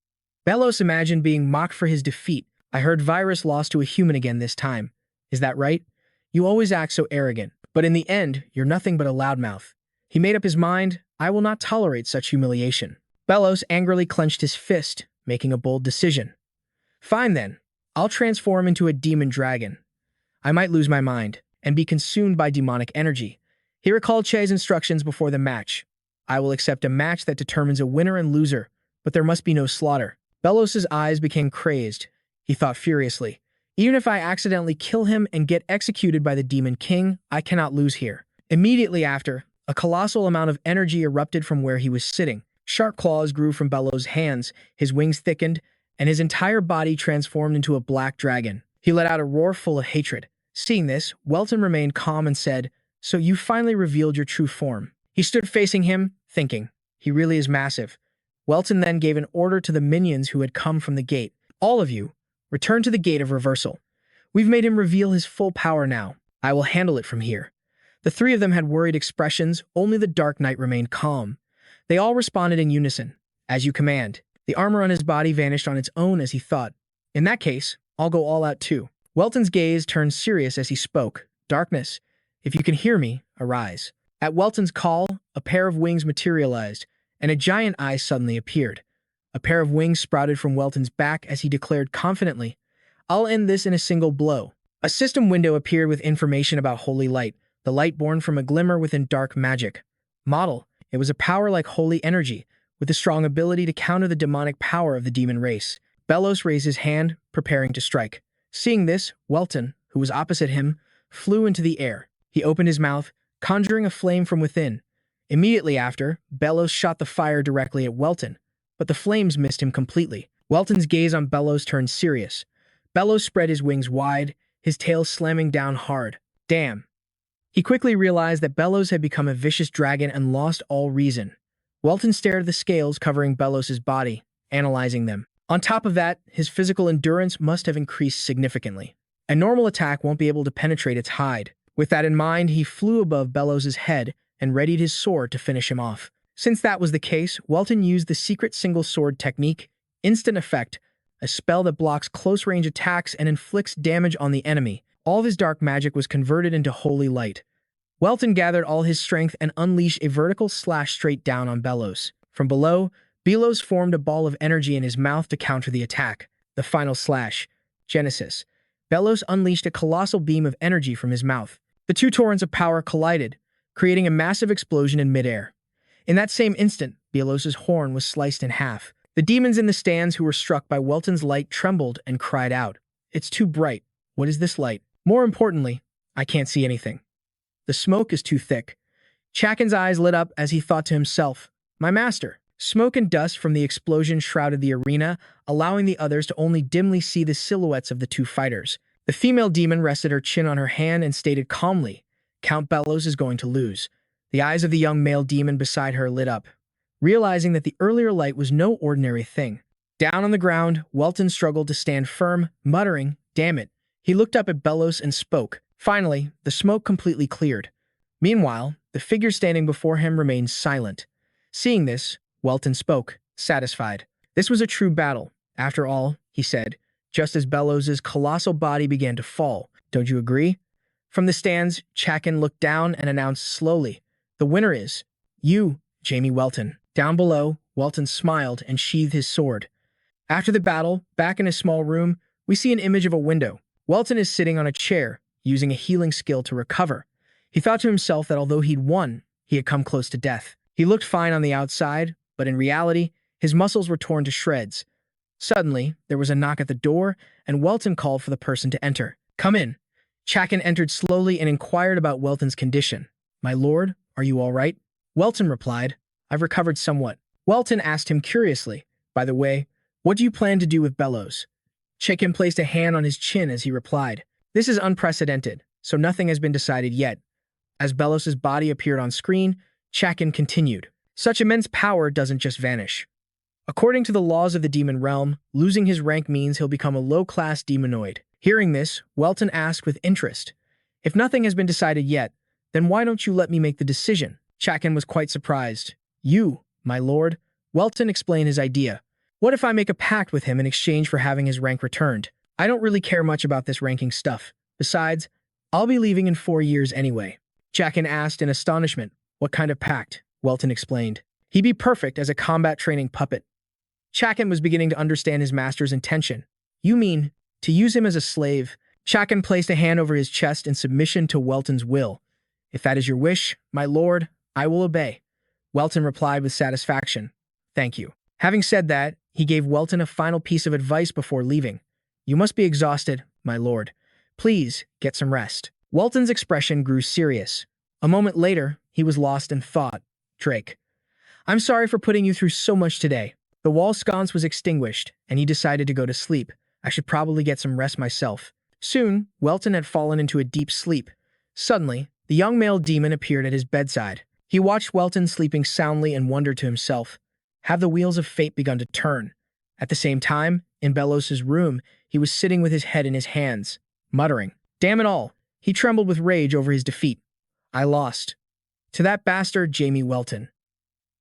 Bellows imagined being mocked for his defeat. "I heard Virus lost to a human again this time. Is that right? You always act so arrogant, but in the end, you're nothing but a loudmouth." He made up his mind, "I will not tolerate such humiliation." Bellows angrily clenched his fist, making a bold decision. "Fine then, I'll transform into a demon dragon. I might lose my mind and be consumed by demonic energy." He recalled Che's instructions before the match. "I will accept a match that determines a winner and loser, but there must be no slaughter." Bellows' eyes became crazed. He thought furiously, "Even if I accidentally kill him and get executed by the Demon King, I cannot lose here." Immediately after, a colossal amount of energy erupted from where he was sitting. Sharp claws grew from Bellows' hands, his wings thickened, and his entire body transformed into a black dragon. He let out a roar full of hatred. Seeing this, Welton remained calm and said, "So you finally revealed your true form." He stood facing him, thinking, he really is massive. Welton then gave an order to the minions who had come from the gate. "All of you, return to the gate of reversal. We've made him reveal his full power now. I will handle it from here." The 3 of them had worried expressions, only the Dark Knight remained calm. They all responded in unison, "As you command." The armor on his body vanished on its own as he thought, "In that case, I'll go all out too." Welton's gaze turned serious as he spoke. Darkness, if you can hear me, arise. At Welton's call, a pair of wings materialized, and a giant eye suddenly appeared. A pair of wings sprouted from Welton's back as he declared confidently, I'll end this in a single blow. A system window appeared with information about holy light, the light born from a glimmer within dark magic. Model, it was a power like holy energy, with a strong ability to counter the demonic power of the demon race. Bellos raised his hand, preparing to strike. Seeing this, Welton, who was opposite him, flew into the air. He opened his mouth, conjuring a flame from within. Immediately after, Bellos shot the fire directly at Welton, but the flames missed him completely. Welton's gaze on Bellos turned serious. Bellos spread his wings wide, his tail slamming down hard. Damn. He quickly realized that Bellos had become a vicious dragon and lost all reason. Welton stared at the scales covering Bellos' body, analyzing them. On top of that, his physical endurance must have increased significantly. A normal attack won't be able to penetrate its hide. With that in mind, he flew above Bellos' head and readied his sword to finish him off. Since that was the case, Welton used the secret single sword technique, Instant Effect, a spell that blocks close-range attacks and inflicts damage on the enemy. All of his dark magic was converted into holy light. Welton gathered all his strength and unleashed a vertical slash straight down on Bellos. From below, Bellos formed a ball of energy in his mouth to counter the attack. The final slash, Genesis. Bellos unleashed a colossal beam of energy from his mouth. The two torrents of power collided, creating a massive explosion in midair. In that same instant, Bellos' horn was sliced in half. The demons in the stands who were struck by Welton's light trembled and cried out, It's too bright. What is this light? More importantly, I can't see anything. The smoke is too thick. Chakin's eyes lit up as he thought to himself, My master. Smoke and dust from the explosion shrouded the arena, allowing the others to only dimly see the silhouettes of the two fighters. The female demon rested her chin on her hand and stated calmly, Count Bellos is going to lose. The eyes of the young male demon beside her lit up, realizing that the earlier light was no ordinary thing. Down on the ground, Welton struggled to stand firm, muttering, Damn it. He looked up at Bellos and spoke. Finally, the smoke completely cleared. Meanwhile, the figure standing before him remained silent. Seeing this, Welton spoke, satisfied. This was a true battle. After all, he said, just as Bellos' colossal body began to fall. Don't you agree? From the stands, Chakin looked down and announced slowly, The winner is you, Jamie Welton. Down below, Welton smiled and sheathed his sword. After the battle, back in a small room, we see an image of a window. Welton is sitting on a chair, using a healing skill to recover. He thought to himself that although he'd won, he had come close to death. He looked fine on the outside, but in reality, his muscles were torn to shreds. Suddenly, there was a knock at the door, and Welton called for the person to enter. Come in. Chakin entered slowly and inquired about Welton's condition. My lord, are you all right? Welton replied, I've recovered somewhat. Welton asked him curiously, By the way, what do you plan to do with Bellos? Chakin placed a hand on his chin as he replied, This is unprecedented, so nothing has been decided yet. As Bellos' body appeared on screen, Chakin continued, Such immense power doesn't just vanish. According to the laws of the demon realm, losing his rank means he'll become a low-class demonoid. Hearing this, Welton asked with interest, If nothing has been decided yet, then why don't you let me make the decision? Chakin was quite surprised. You, my lord? Welton explained his idea. What if I make a pact with him in exchange for having his rank returned? I don't really care much about this ranking stuff. Besides, I'll be leaving in 4 years anyway. Chakin asked in astonishment, What kind of pact? Welton explained. He'd be perfect as a combat training puppet. Chakin was beginning to understand his master's intention. You mean, to use him as a slave? Chakin placed a hand over his chest in submission to Welton's will. If that is your wish, my lord, I will obey. Welton replied with satisfaction. Thank you. Having said that, he gave Welton a final piece of advice before leaving. You must be exhausted, my lord. Please, get some rest. Welton's expression grew serious. A moment later, he was lost in thought. Drake. I'm sorry for putting you through so much today. The wall sconce was extinguished, and he decided to go to sleep. I should probably get some rest myself. Soon, Welton had fallen into a deep sleep. Suddenly, the young male demon appeared at his bedside. He watched Welton sleeping soundly and wondered to himself, have the wheels of fate begun to turn? At the same time, in Bellos' room, he was sitting with his head in his hands, muttering, Damn it all! He trembled with rage over his defeat. I lost. To that bastard, Jamie Welton.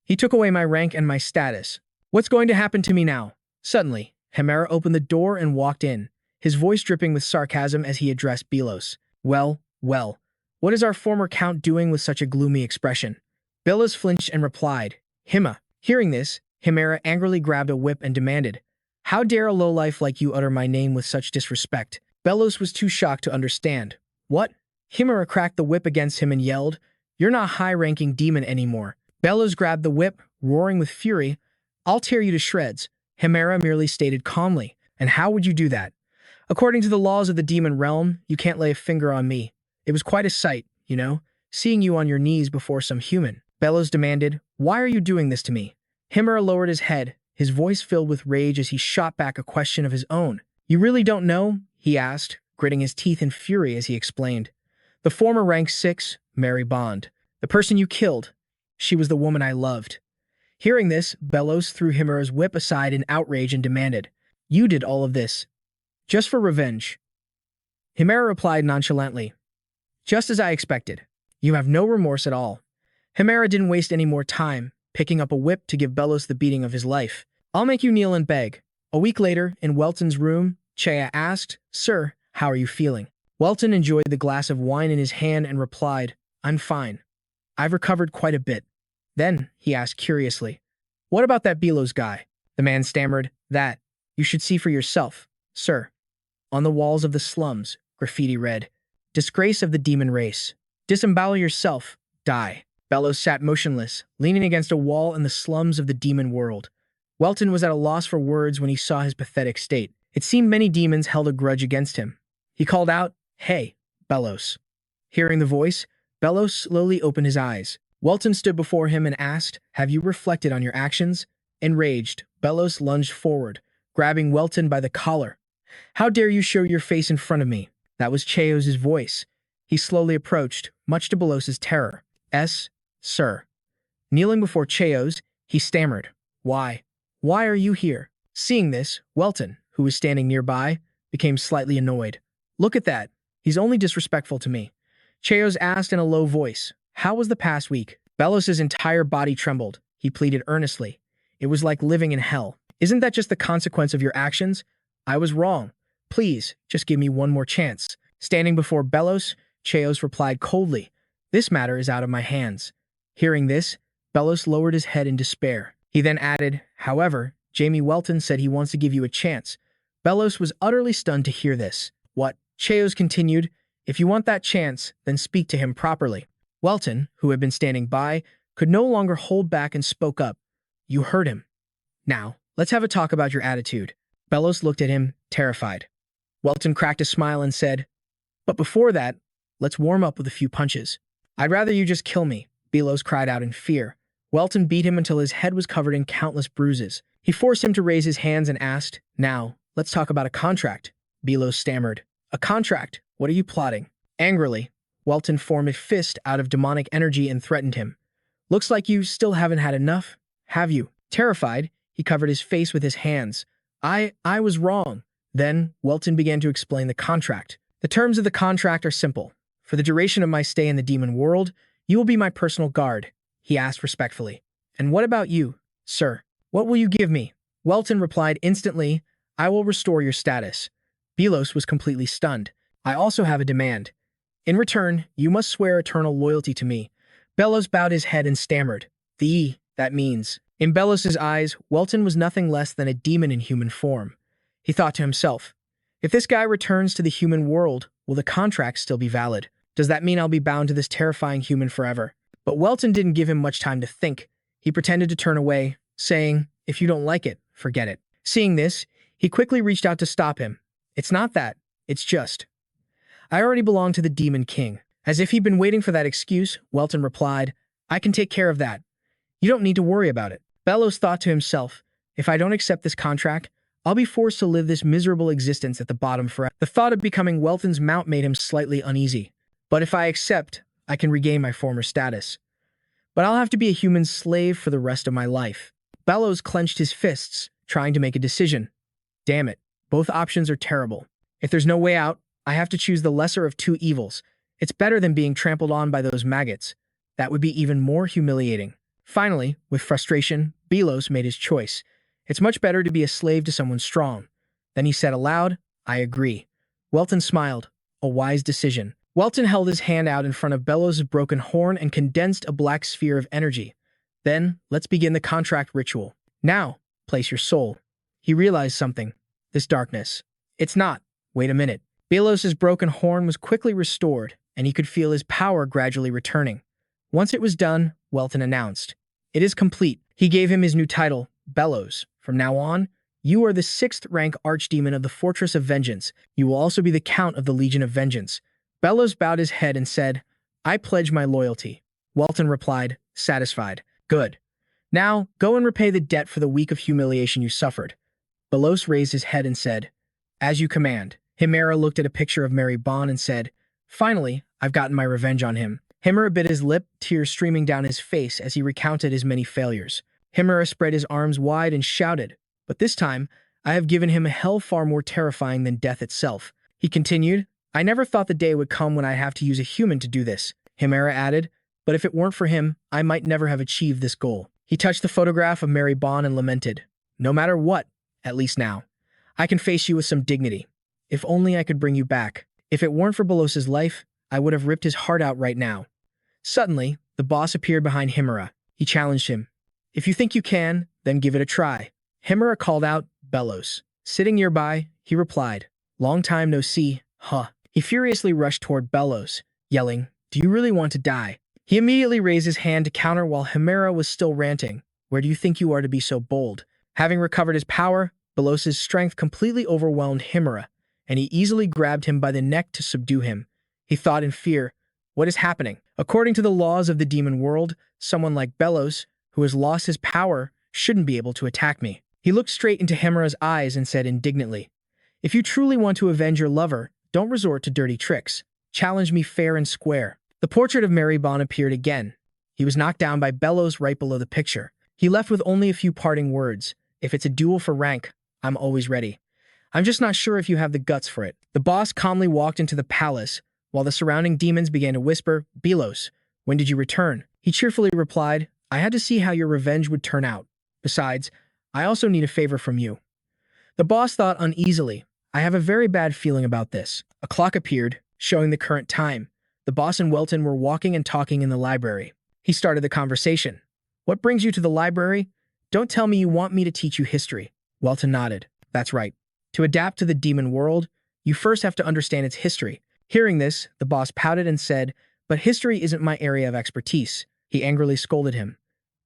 He took away my rank and my status. What's going to happen to me now? Suddenly, Hemera opened the door and walked in. his voice dripping with sarcasm as he addressed Belos. Well, well, what is our former count doing with such a gloomy expression? Belos flinched and replied, Hima. Hearing this, Himera angrily grabbed a whip and demanded, How dare a lowlife like you utter my name with such disrespect? Belos was too shocked to understand. What? Himera cracked the whip against him and yelled, You're not a high-ranking demon anymore. Belos grabbed the whip, roaring with fury, I'll tear you to shreds. Himera merely stated calmly, And how would you do that? According to the laws of the demon realm, you can't lay a finger on me. It was quite a sight, seeing you on your knees before some human. Belos demanded, Why are you doing this to me? Himera lowered his head, his voice filled with rage as he shot back a question of his own. You really don't know? He asked, gritting his teeth in fury as he explained. The former rank 6, Mary Bond. The person you killed. She was the woman I loved. Hearing this, Belos threw Himera's whip aside in outrage and demanded, You did all of this. Just for revenge. Himera replied nonchalantly, Just as I expected. You have no remorse at all. Himera didn't waste any more time, picking up a whip to give Belos the beating of his life. I'll make you kneel and beg. A week later, in Welton's room, Chea asked, Sir, how are you feeling? Welton enjoyed the glass of wine in his hand and replied, I'm fine. I've recovered quite a bit. Then, he asked curiously, What about that Belos guy? The man stammered, That, you should see for yourself, sir. On the walls of the slums, graffiti read, Disgrace of the demon race. Disembowel yourself. Die. Belos sat motionless, leaning against a wall in the slums of the demon world. Welton was at a loss for words when he saw his pathetic state. It seemed many demons held a grudge against him. He called out, Hey, Belos. Hearing the voice, Belos slowly opened his eyes. Welton stood before him and asked, Have you reflected on your actions? Enraged, Belos lunged forward, grabbing Welton by the collar. How dare you show your face in front of me? That was Cheos's voice. He slowly approached, much to Belos's terror. Sir. Kneeling before Cheos, he stammered, Why? Why are you here? Seeing this, Welton, who was standing nearby, became slightly annoyed. Look at that. He's only disrespectful to me. Cheos asked in a low voice, How was the past week? Belos's entire body trembled. He pleaded earnestly. It was like living in hell. Isn't that just the consequence of your actions? I was wrong. Please, just give me one more chance. Standing before Belos, Cheos replied coldly, This matter is out of my hands. Hearing this, Belos lowered his head in despair. He then added, However, Jamie Welton said he wants to give you a chance. Belos was utterly stunned to hear this. What? Cheos continued, If you want that chance, then speak to him properly. Welton, who had been standing by, could no longer hold back and spoke up. You heard him. Now, let's have a talk about your attitude. Belos looked at him, terrified. Welton cracked a smile and said, But before that, let's warm up with a few punches. I'd rather you just kill me, Belos cried out in fear. Welton beat him until his head was covered in countless bruises. He forced him to raise his hands and asked, Now, let's talk about a contract. Belos stammered. A contract? What are you plotting? Angrily, Welton formed a fist out of demonic energy and threatened him. Looks like you still haven't had enough, have you? Terrified, he covered his face with his hands. I was wrong. Then, Welton began to explain the contract. The terms of the contract are simple. For the duration of my stay in the demon world, you will be my personal guard, he asked respectfully. And what about you, sir? What will you give me? Welton replied instantly, I will restore your status. Belos was completely stunned. I also have a demand. In return, you must swear eternal loyalty to me. Belos bowed his head and stammered. That means. In Belos's eyes, Welton was nothing less than a demon in human form. He thought to himself, if this guy returns to the human world, will the contract still be valid? Does that mean I'll be bound to this terrifying human forever? But Welton didn't give him much time to think. He pretended to turn away, saying, If you don't like it, forget it. Seeing this, he quickly reached out to stop him. It's not that. It's just. I already belong to the Demon King. As if he'd been waiting for that excuse, Welton replied, I can take care of that. You don't need to worry about it. Belos thought to himself, if I don't accept this contract, I'll be forced to live this miserable existence at the bottom forever. The thought of becoming Welton's mount made him slightly uneasy. But if I accept, I can regain my former status. But I'll have to be a human slave for the rest of my life. Belos clenched his fists, trying to make a decision. Damn it, both options are terrible. If there's no way out, I have to choose the lesser of two evils. It's better than being trampled on by those maggots. That would be even more humiliating. Finally, with frustration, Belos made his choice. It's much better to be a slave to someone strong. Then he said aloud, I agree. Welton smiled. A wise decision. Welton held his hand out in front of Bellows' broken horn and condensed a black sphere of energy. Then, let's begin the contract ritual. Now, place your soul. He realized something. This darkness. It's not. Wait a minute. Bellows' broken horn was quickly restored, and he could feel his power gradually returning. Once it was done, Welton announced, "It is complete." He gave him his new title, Bellows. "From now on, you are the 6th rank archdemon of the Fortress of Vengeance. You will also be the Count of the Legion of Vengeance." Bellows bowed his head and said, "I pledge my loyalty." Welton replied, satisfied, "Good. Now, go and repay the debt for the week of humiliation you suffered." Bellows raised his head and said, "As you command." Himera looked at a picture of Mary Bond and said, "Finally, I've gotten my revenge on him." Himera bit his lip, tears streaming down his face as he recounted his many failures. Himera spread his arms wide and shouted, "But this time, I have given him a hell far more terrifying than death itself." He continued, "I never thought the day would come when I have to use a human to do this." Himera added, "But if it weren't for him, I might never have achieved this goal." He touched the photograph of Mary Bond and lamented, "No matter what, at least now, I can face you with some dignity. If only I could bring you back. If it weren't for Belos's life, I would have ripped his heart out right now." Suddenly, the boss appeared behind Himera. He challenged him. "If you think you can, then give it a try." Himera called out, "Bellows." Sitting nearby, he replied, "Long time no see, huh?" He furiously rushed toward Bellows, yelling, "Do you really want to die?" He immediately raised his hand to counter while Himera was still ranting, "Where do you think you are to be so bold?" Having recovered his power, Belos's strength completely overwhelmed Himera, and he easily grabbed him by the neck to subdue him. He thought in fear, "What is happening?" According to the laws of the demon world, someone like Bellows, who has lost his power, shouldn't be able to attack me. He looked straight into Himera's eyes and said indignantly, "If you truly want to avenge your lover, don't resort to dirty tricks. Challenge me fair and square." The portrait of Mary Bond appeared again. He was knocked down by Bellows right below the picture. He left with only a few parting words. "If it's a duel for rank, I'm always ready. I'm just not sure if you have the guts for it." The boss calmly walked into the palace, while the surrounding demons began to whisper, "Bellows, when did you return?" He cheerfully replied, "I had to see how your revenge would turn out. Besides, I also need a favor from you." The boss thought uneasily, "I have a very bad feeling about this." A clock appeared, showing the current time. The boss and Welton were walking and talking in the library. He started the conversation. "What brings you to the library? Don't tell me you want me to teach you history." Welton nodded. "That's right. To adapt to the demon world, you first have to understand its history." Hearing this, the boss pouted and said, "But history isn't my area of expertise." He angrily scolded him.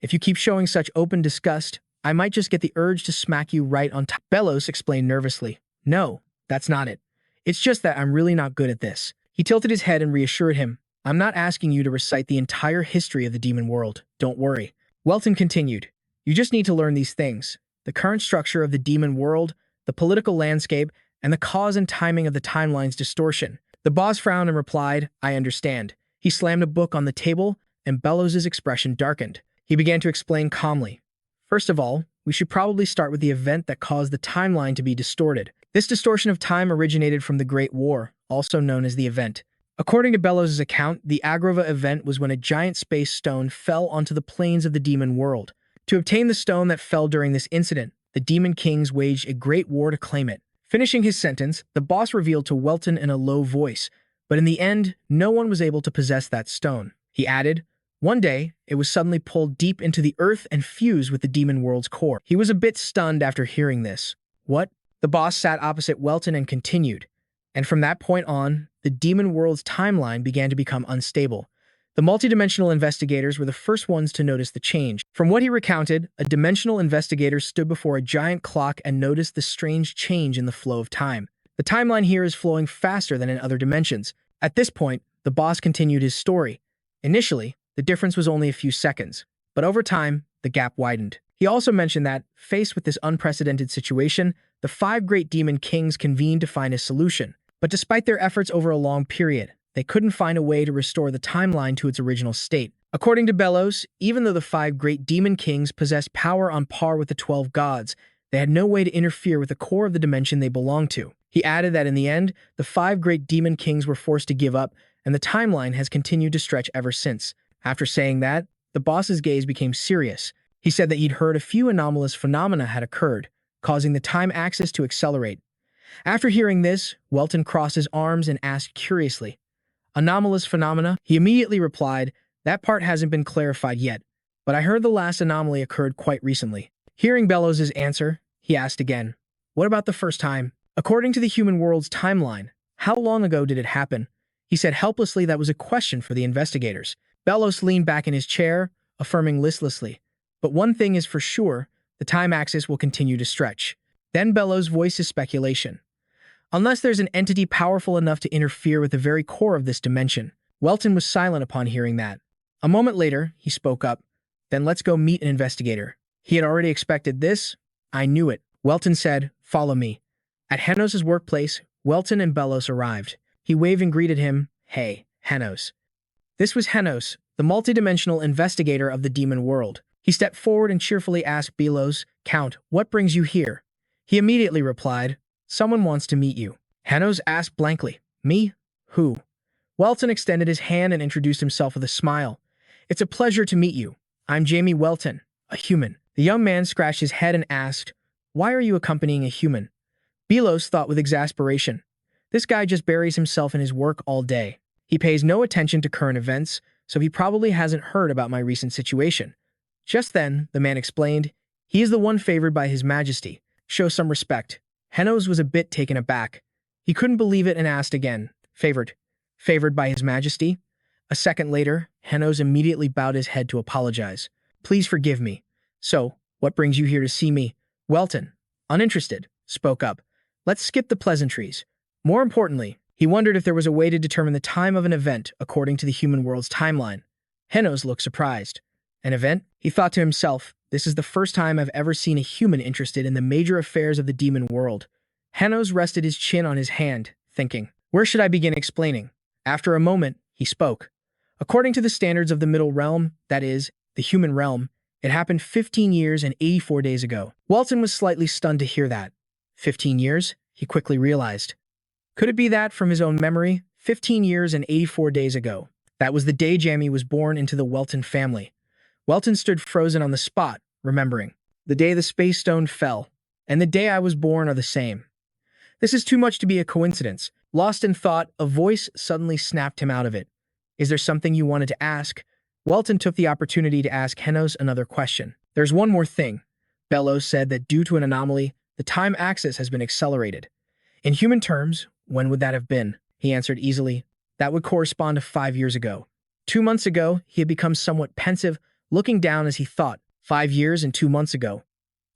"If you keep showing such open disgust, I might just get the urge to smack you right on top." Bellows explained nervously, "No, that's not it. It's just that I'm really not good at this." He tilted his head and reassured him, "I'm not asking you to recite the entire history of the demon world. Don't worry." Welton continued, "You just need to learn these things: the current structure of the demon world, the political landscape, and the cause and timing of the timeline's distortion." The boss frowned and replied, "I understand." He slammed a book on the table, and Bellows' expression darkened. He began to explain calmly. "First of all, we should probably start with the event that caused the timeline to be distorted. This distortion of time originated from the Great War, also known as the Event. According to Bellows' account, the Agrava event was when a giant space stone fell onto the plains of the demon world. To obtain the stone that fell during this incident, the demon kings waged a great war to claim it. Finishing his sentence, the boss revealed to Welton in a low voice, but in the end, no one was able to possess that stone. He added, "One day, it was suddenly pulled deep into the earth and fused with the demon world's core." He was a bit stunned after hearing this. "What?" The boss sat opposite Welton and continued, "And from that point on, the demon world's timeline began to become unstable. The multidimensional investigators were the first ones to notice the change." From what he recounted, a dimensional investigator stood before a giant clock and noticed the strange change in the flow of time. The timeline here is flowing faster than in other dimensions. At this point, the boss continued his story. Initially, the difference was only a few seconds, but over time, the gap widened. He also mentioned that, faced with this unprecedented situation, the 5 great demon kings convened to find a solution. But despite their efforts over a long period, they couldn't find a way to restore the timeline to its original state. According to Bellows, even though the 5 great demon kings possessed power on par with the 12 gods, they had no way to interfere with the core of the dimension they belonged to. He added that in the end, the 5 great demon kings were forced to give up, and the timeline has continued to stretch ever since. After saying that, the boss's gaze became serious. He said that he'd heard a few anomalous phenomena had occurred, causing the time axis to accelerate. After hearing this, Welton crossed his arms and asked curiously, "Anomalous phenomena?" He immediately replied, "That part hasn't been clarified yet, but I heard the last anomaly occurred quite recently." Hearing Bellows' answer, he asked again, "What about the first time? According to the human world's timeline, how long ago did it happen?" He said helplessly that was a question for the investigators. Bellows leaned back in his chair, affirming listlessly, "But one thing is for sure, the time axis will continue to stretch." Then Bellows voiced his speculation. "Unless there's an entity powerful enough to interfere with the very core of this dimension." Welton was silent upon hearing that. A moment later, he spoke up, "Then let's go meet an investigator." He had already expected this. "I knew it," Welton said, "Follow me." At Henos' workplace, Welton and Bellows arrived. He waved and greeted him, "Hey, Henos." This was Henos, the multidimensional investigator of the demon world. He stepped forward and cheerfully asked Bellows, "Count, what brings you here?" He immediately replied, "Someone wants to meet you." Henos asked blankly, "Me? Who?" Welton extended his hand and introduced himself with a smile. "It's a pleasure to meet you. I'm Jamie Welton, a human." The young man scratched his head and asked, "Why are you accompanying a human?" Bellows thought with exasperation, "This guy just buries himself in his work all day. He pays no attention to current events, so he probably hasn't heard about my recent situation." Just then, the man explained, "He is the one favored by His Majesty. Show some respect." Henos was a bit taken aback. He couldn't believe it and asked again, "Favored? Favored by His Majesty?" A second later, Henos immediately bowed his head to apologize. "Please forgive me. So, what brings you here to see me?" Welton, uninterested, spoke up. "Let's skip the pleasantries. More importantly, he wondered if there was a way to determine the time of an event according to the human world's timeline." Henos looked surprised. "An event?" He thought to himself, "This is the first time I've ever seen a human interested in the major affairs of the demon world." Henos rested his chin on his hand, thinking, "Where should I begin explaining?" After a moment, he spoke. "According to the standards of the middle realm, that is, the human realm, it happened 15 years and 84 days ago." Welton was slightly stunned to hear that. 15 years? He quickly realized. Could it be that, from his own memory, 15 years and 84 days ago? That was the day Jamie was born into the Welton family. Welton stood frozen on the spot, remembering. The day the space stone fell, and the day I was born are the same. This is too much to be a coincidence. Lost in thought, a voice suddenly snapped him out of it. "Is there something you wanted to ask?" Welton took the opportunity to ask Henos another question. "There's one more thing." Bellows said that due to an anomaly, the time axis has been accelerated. "In human terms, when would that have been?" He answered easily. "That would correspond to 5 years ago." 2 months ago, he had become somewhat pensive, looking down as he thought, 5 years and 2 months ago.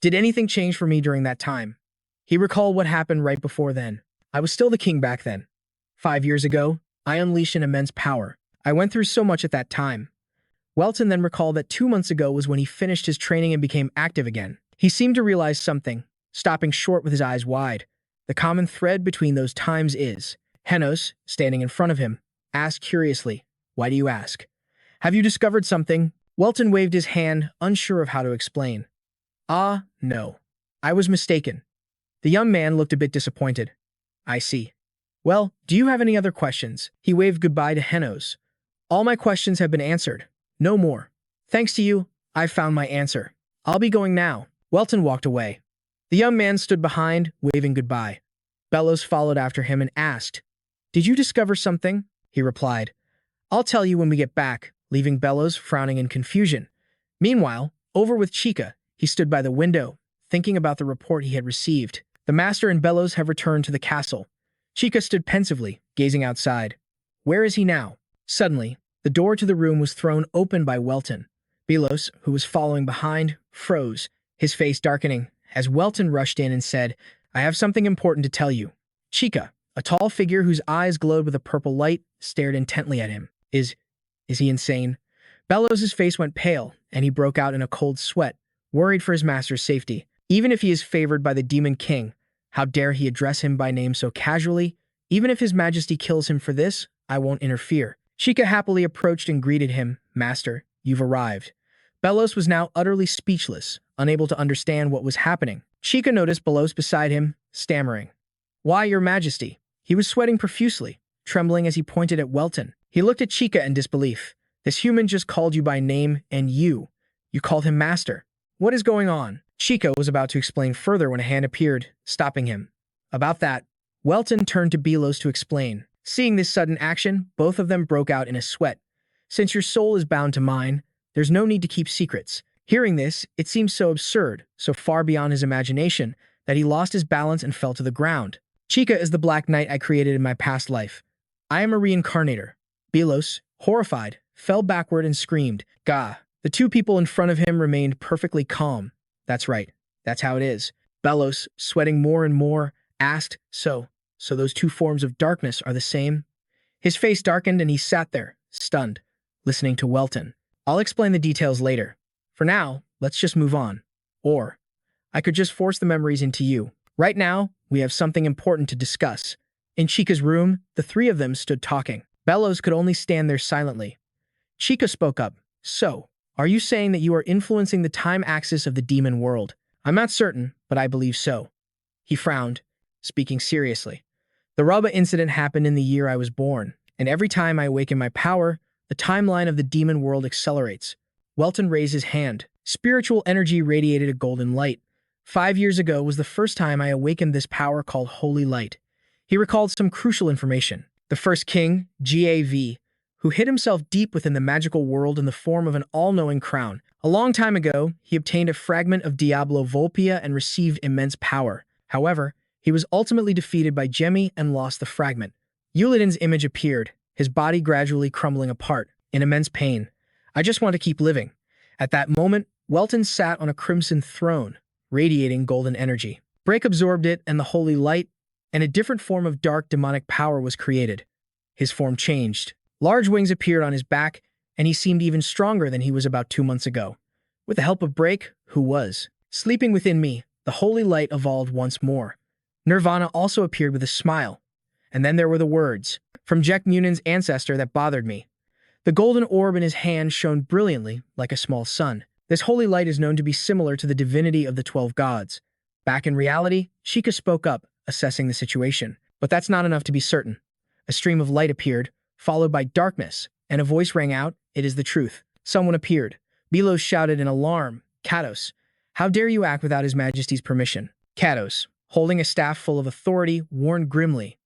Did anything change for me during that time? He recalled what happened right before then. I was still the king back then. 5 years ago, I unleashed an immense power. I went through so much at that time. Welton then recalled that 2 months ago was when he finished his training and became active again. He seemed to realize something, stopping short with his eyes wide. The common thread between those times is. Henos, standing in front of him, asked curiously, "Why do you ask? Have you discovered something?" Welton waved his hand, unsure of how to explain. "Ah, no. I was mistaken." The young man looked a bit disappointed. "I see. Well, do you have any other questions?" He waved goodbye to Henos. "All my questions have been answered. No more. Thanks to you, I've found my answer. I'll be going now." Welton walked away. The young man stood behind, waving goodbye. Bellows followed after him and asked, "Did you discover something?" He replied, "I'll tell you when we get back," leaving Bellows frowning in confusion. Meanwhile, over with Chica, he stood by the window, thinking about the report he had received. The master and Bellows have returned to the castle. Chica stood pensively, gazing outside. Where is he now? Suddenly, the door to the room was thrown open by Welton. Bellows, who was following behind, froze, his face darkening, as Welton rushed in and said, "I have something important to tell you." Chica, a tall figure whose eyes glowed with a purple light, stared intently at him. Is he insane? Bellows' face went pale, and he broke out in a cold sweat, worried for his master's safety. Even if he is favored by the Demon King, how dare he address him by name so casually? Even if His Majesty kills him for this, I won't interfere. Chica happily approached and greeted him. "Master, you've arrived." Bellows was now utterly speechless, unable to understand what was happening. Chica noticed Bellows beside him, stammering, "Why, Your Majesty?" He was sweating profusely, trembling as he pointed at Welton. He looked at Chica in disbelief. "This human just called you by name, and you called him master. What is going on?" Chica was about to explain further when a hand appeared, stopping him. About that, Welton turned to Belos to explain. Seeing this sudden action, both of them broke out in a sweat. Since your soul is bound to mine, there's no need to keep secrets. Hearing this, it seemed so absurd, so far beyond his imagination, that he lost his balance and fell to the ground. Chica is the Black Knight I created in my past life. I am a reincarnator. Belos, horrified, fell backward and screamed, Gah! The two people in front of him remained perfectly calm. That's right. That's how it is. Belos, sweating more and more, asked, So those two forms of darkness are the same? His face darkened and he sat there, stunned, listening to Welton. I'll explain the details later. For now, let's just move on. Or, I could just force the memories into you. Right now, we have something important to discuss. In Chica's room, the three of them stood talking. Belos could only stand there silently. Chica spoke up. So, are you saying that you are influencing the time axis of the demon world? I'm not certain, but I believe so. He frowned, speaking seriously. The Rubba incident happened in the year I was born, and every time I awaken my power, the timeline of the demon world accelerates. Welton raised his hand. Spiritual energy radiated a golden light. 5 years ago was the first time I awakened this power called Holy Light. He recalled some crucial information. The first king, Gav, who hid himself deep within the magical world in the form of an all-knowing crown. A long time ago, he obtained a fragment of Diablo Volpia and received immense power. However, he was ultimately defeated by Jamie and lost the fragment. Ulidan's image appeared, his body gradually crumbling apart, in immense pain. I just want to keep living. At that moment, Welton sat on a crimson throne, radiating golden energy. Break absorbed it and the holy light, and a different form of dark demonic power was created. His form changed. Large wings appeared on his back, and he seemed even stronger than he was about 2 months ago. With the help of Break, who was sleeping within me, the holy light evolved once more. Nirvana also appeared with a smile. And then there were the words from Jack Munan's ancestor that bothered me. The golden orb in his hand shone brilliantly like a small sun. This holy light is known to be similar to the divinity of the 12 gods. Back in reality, Chica spoke up, assessing the situation. But that's not enough to be certain. A stream of light appeared, followed by darkness, and a voice rang out, It is the truth. Someone appeared. Belos shouted in alarm, Kados, how dare you act without His Majesty's permission? Kados, holding a staff full of authority, warned grimly.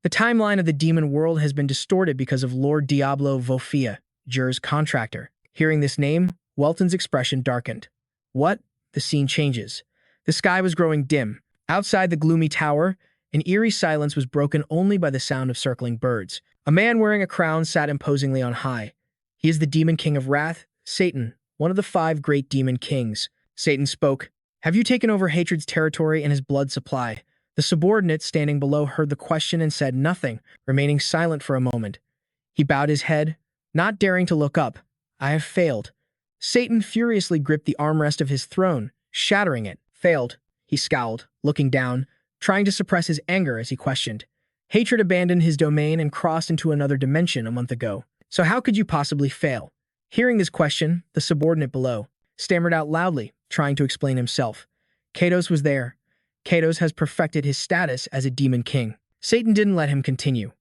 The timeline of the demon world has been distorted because of Lord Diablo Volpia, Jur's contractor. Hearing this name, Welton's expression darkened. What? The scene changes. The sky was growing dim. Outside the gloomy tower, an eerie silence was broken only by the sound of circling birds. A man wearing a crown sat imposingly on high. He is the demon king of wrath, Satan, one of the 5 great demon kings. Satan spoke, Have you taken over Hatred's territory and his blood supply? The subordinate standing below heard the question and said nothing, remaining silent for a moment. He bowed his head, not daring to look up. I have failed. Satan furiously gripped the armrest of his throne, shattering it. Failed, he scowled, looking down, trying to suppress his anger as he questioned. Hatred abandoned his domain and crossed into another dimension a month ago. So how could you possibly fail? Hearing this question, the subordinate below stammered out loudly, trying to explain himself. Kados was there. Kados has perfected his status as a demon king. Satan didn't let him continue.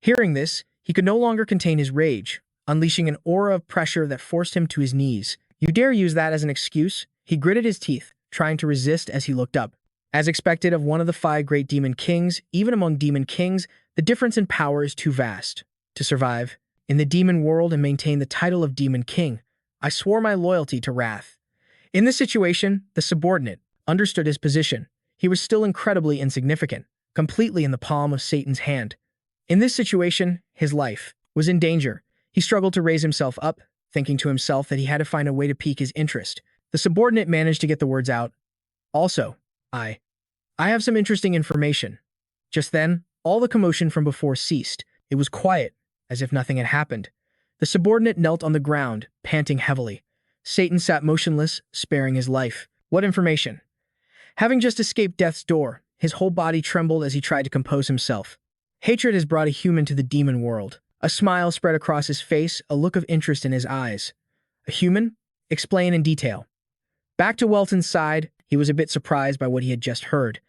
Hearing this, he could no longer contain his rage, unleashing an aura of pressure that forced him to his knees. You dare use that as an excuse? He gritted his teeth, trying to resist as he looked up. As expected of one of the 5 great demon kings, even among demon kings, the difference in power is too vast. To survive in the demon world and maintain the title of demon king, I swore my loyalty to Wrath. In this situation, the subordinate understood his position. He was still incredibly insignificant, completely in the palm of Satan's hand. In this situation, his life was in danger. He struggled to raise himself up, thinking to himself that he had to find a way to pique his interest. The subordinate managed to get the words out. Also, I have some interesting information. Just then, all the commotion from before ceased. It was quiet, as if nothing had happened. The subordinate knelt on the ground, panting heavily. Satan sat motionless, sparing his life. What information? Having just escaped death's door, his whole body trembled as he tried to compose himself. Hatred has brought a human to the demon world. A smile spread across his face, a look of interest in his eyes. A human? Explain in detail. Back to Welton's side, he was a bit surprised by what he had just heard.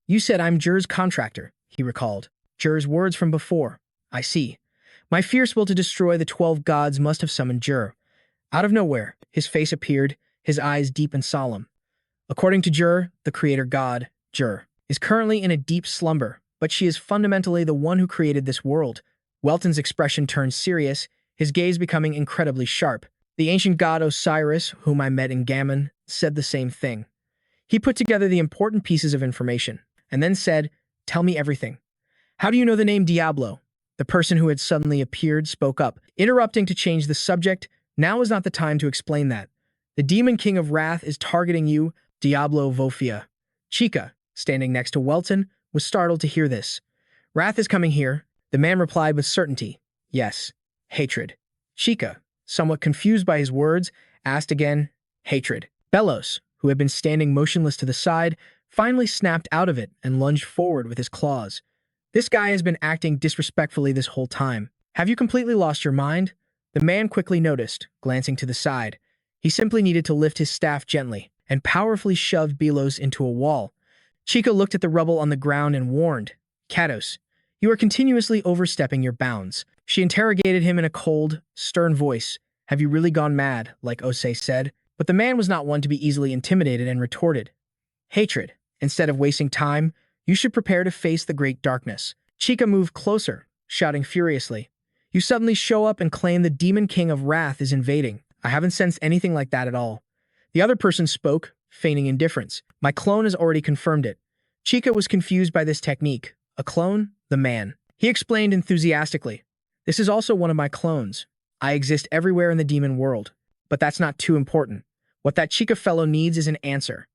You said I'm Jur's contractor, he recalled. Jur's words from before. I see. My fierce will to destroy the 12 gods must have summoned Jur. Out of nowhere, his face appeared, his eyes deep and solemn. According to Jur, the creator god, Jur, is currently in a deep slumber, but she is fundamentally the one who created this world. Welton's expression turned serious, his gaze becoming incredibly sharp. The ancient god Osiris, whom I met in Gammon, said the same thing. He put together the important pieces of information, and then said, "Tell me everything." "How do you know the name Diablo?" The person who had suddenly appeared spoke up, interrupting to change the subject. "Now is not the time to explain that. The demon king of wrath is targeting you, Diablo Volpia." Chica, standing next to Welton, was startled to hear this. "Wrath is coming here," the man replied with certainty. "Yes, hatred." Chica, somewhat confused by his words, asked again, "Hatred." Bellows, who had been standing motionless to the side, finally snapped out of it and lunged forward with his claws. "This guy has been acting disrespectfully this whole time. Have you completely lost your mind?" The man quickly noticed, glancing to the side. He simply needed to lift his staff gently and powerfully shoved Bellows into a wall. Chica looked at the rubble on the ground and warned, "Katos, you are continuously overstepping your bounds." She interrogated him in a cold, stern voice. "Have you really gone mad?" like Osei said. But the man was not one to be easily intimidated and retorted, "Hatred, instead of wasting time, you should prepare to face the great darkness." Chica moved closer, shouting furiously, "You suddenly show up and claim the demon king of wrath is invading. I haven't sensed anything like that at all." The other person spoke, feigning indifference. "My clone has already confirmed it." Chica was confused by this technique. A clone? The man. He explained enthusiastically, "This is also one of my clones. I exist everywhere in the demon world. But that's not too important. What that Chica fellow needs is an answer.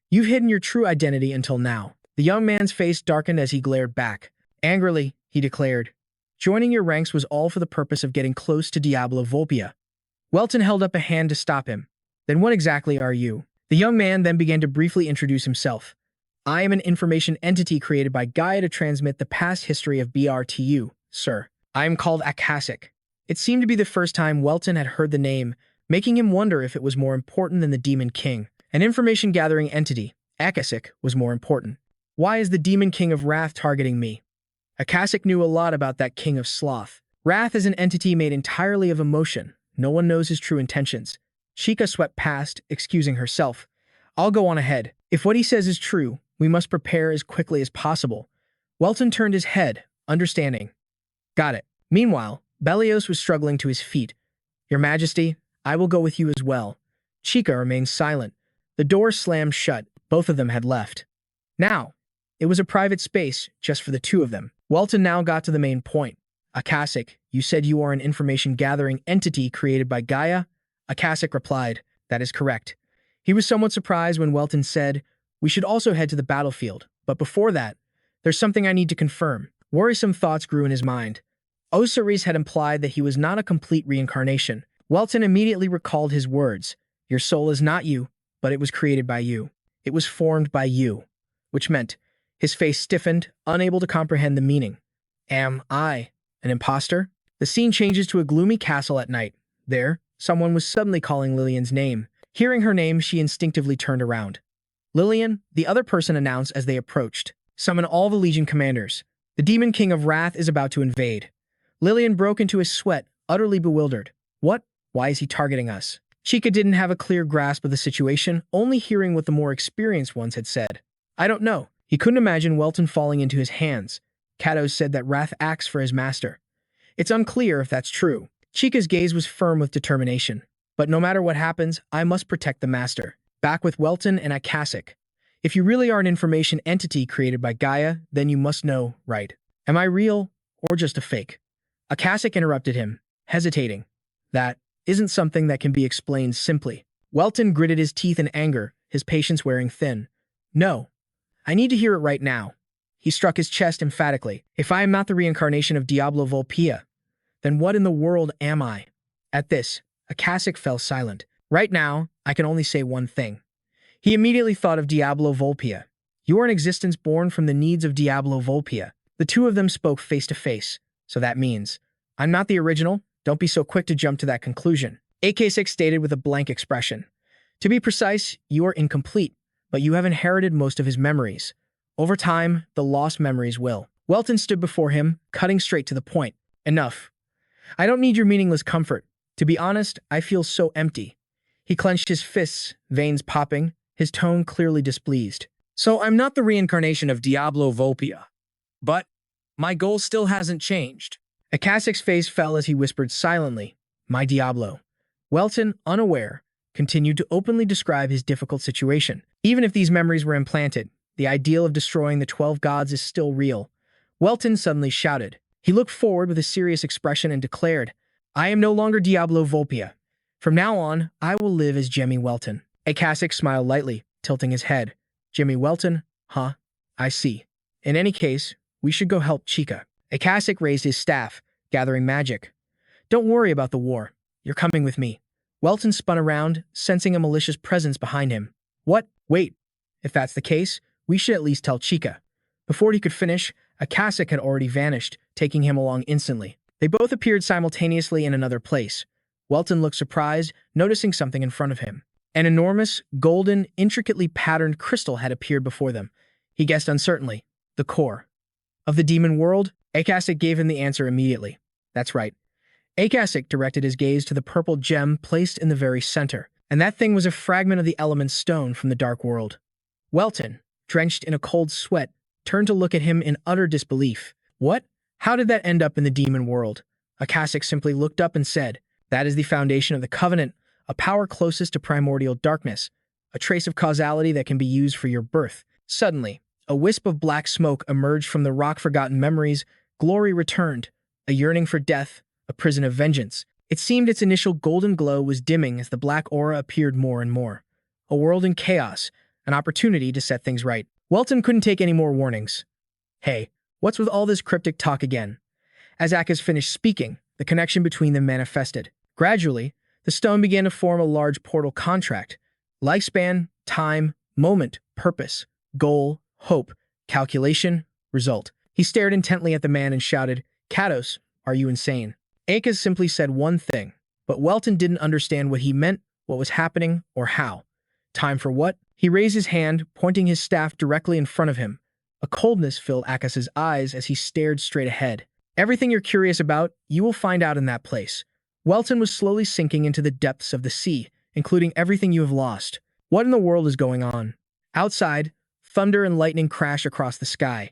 You've hidden your true identity until now." The young man's face darkened as he glared back. Angrily, he declared, "Joining your ranks was all for the purpose of getting close to Diablo Volpia." Welton held up a hand to stop him. "Then what exactly are you?" The young man then began to briefly introduce himself. "I am an information entity created by Gaia to transmit the past history of BR to you, sir. I am called Akashic." It seemed to be the first time Welton had heard the name, making him wonder if it was more important than the Demon King. An information-gathering entity, Akashic, was more important. "Why is the Demon King of Wrath targeting me?" Akashic knew a lot about that King of Sloth. Wrath is an entity made entirely of emotion. No one knows his true intentions. Chica swept past, excusing herself. "I'll go on ahead. If what he says is true, we must prepare as quickly as possible." Welton turned his head, understanding. "Got it." Meanwhile, Bellios was struggling to his feet. "Your Majesty, I will go with you as well." Chica remained silent. The door slammed shut. Both of them had left. Now, it was a private space, just for the two of them. Welton now got to the main point. "Akashic, you said you are an information-gathering entity created by Gaia?" Akashic replied, "That is correct." He was somewhat surprised when Welton said, "We should also head to the battlefield, but before that, there's something I need to confirm." Worrisome thoughts grew in his mind. Osiris had implied that he was not a complete reincarnation. Welton immediately recalled his words. "Your soul is not you, but it was created by you. It was formed by you." Which meant, his face stiffened, unable to comprehend the meaning. "Am I an imposter?" The scene changes to a gloomy castle at night. There, someone was suddenly calling Lillian's name. Hearing her name, she instinctively turned around. "Lillian," the other person announced as they approached. "Summon all the Legion commanders. The Demon King of Wrath is about to invade." Lillian broke into a sweat, utterly bewildered. "What? Why is he targeting us?" Chica didn't have a clear grasp of the situation, only hearing what the more experienced ones had said. "I don't know." He couldn't imagine Welton falling into his hands. Katos said that Wrath acts for his master. It's unclear if that's true. Chica's gaze was firm with determination. "But no matter what happens, I must protect the master." Back with Welton and Akashic. "If you really are an information entity created by Gaia, then you must know, right? Am I real or just a fake?" Akashic interrupted him, hesitating. "That isn't something that can be explained simply." Welton gritted his teeth in anger, his patience wearing thin. "No. I need to hear it right now." He struck his chest emphatically. "If I am not the reincarnation of Diablo Volpia, then what in the world am I?" At this, Akashic fell silent. "Right now, I can only say one thing." He immediately thought of Diablo Volpia. "You are an existence born from the needs of Diablo Volpia." The two of them spoke face to face. "So that means, I'm not the original? Don't be so quick to jump to that conclusion." AK6 stated with a blank expression. "To be precise, you are incomplete, but you have inherited most of his memories. Over time, the lost memories will." Welton stood before him, cutting straight to the point. "Enough. I don't need your meaningless comfort. To be honest, I feel so empty." He clenched his fists, veins popping, his tone clearly displeased. So I'm not the reincarnation of Diablo Volpia, but my goal still hasn't changed. Akasik's face fell as he whispered silently, "My Diablo." Welton, unaware, continued to openly describe his difficult situation. Even if these memories were implanted, the ideal of destroying the 12 gods is still real. Welton suddenly shouted. He looked forward with a serious expression and declared, "I am no longer Diablo Volpia. From now on, I will live as Jamie Welton." Akasik smiled lightly, tilting his head. "Jamie Welton? Huh? I see. In any case, we should go help Chica." Akasik raised his staff, gathering magic. "Don't worry about the war. You're coming with me." Welton spun around, sensing a malicious presence behind him. "What? Wait. If that's the case, we should at least tell Chica." Before he could finish, Akasik had already vanished, taking him along instantly. They both appeared simultaneously in another place. Welton looked surprised, noticing something in front of him. An enormous, golden, intricately patterned crystal had appeared before them. He guessed uncertainly, "The core of the demon world?" Akasik gave him the answer immediately. "That's right." Akasik directed his gaze to the purple gem placed in the very center, and that thing was a fragment of the element stone from the dark world. Welton, drenched in a cold sweat, turned to look at him in utter disbelief. "What? How did that end up in the demon world?" Akasik simply looked up and said, "That is the foundation of the Covenant, a power closest to primordial darkness, a trace of causality that can be used for your birth." Suddenly, a wisp of black smoke emerged from the rock-forgotten memories. Glory returned, a yearning for death, a prison of vengeance. It seemed its initial golden glow was dimming as the black aura appeared more and more. A world in chaos, an opportunity to set things right. Welton couldn't take any more warnings. "Hey, what's with all this cryptic talk again?" As Akkas finished speaking, the connection between them manifested. Gradually, the stone began to form a large portal contract. Lifespan, time, moment, purpose, goal, hope, calculation, result. He stared intently at the man and shouted, "Kados, are you insane?" Akaz simply said one thing, but Welton didn't understand what he meant, what was happening, or how. "Time for what?" He raised his hand, pointing his staff directly in front of him. A coldness filled Akas's eyes as he stared straight ahead. "Everything you're curious about, you will find out in that place." Welton was slowly sinking into the depths of the sea, including everything you have lost. What in the world is going on? Outside, thunder and lightning crash across the sky.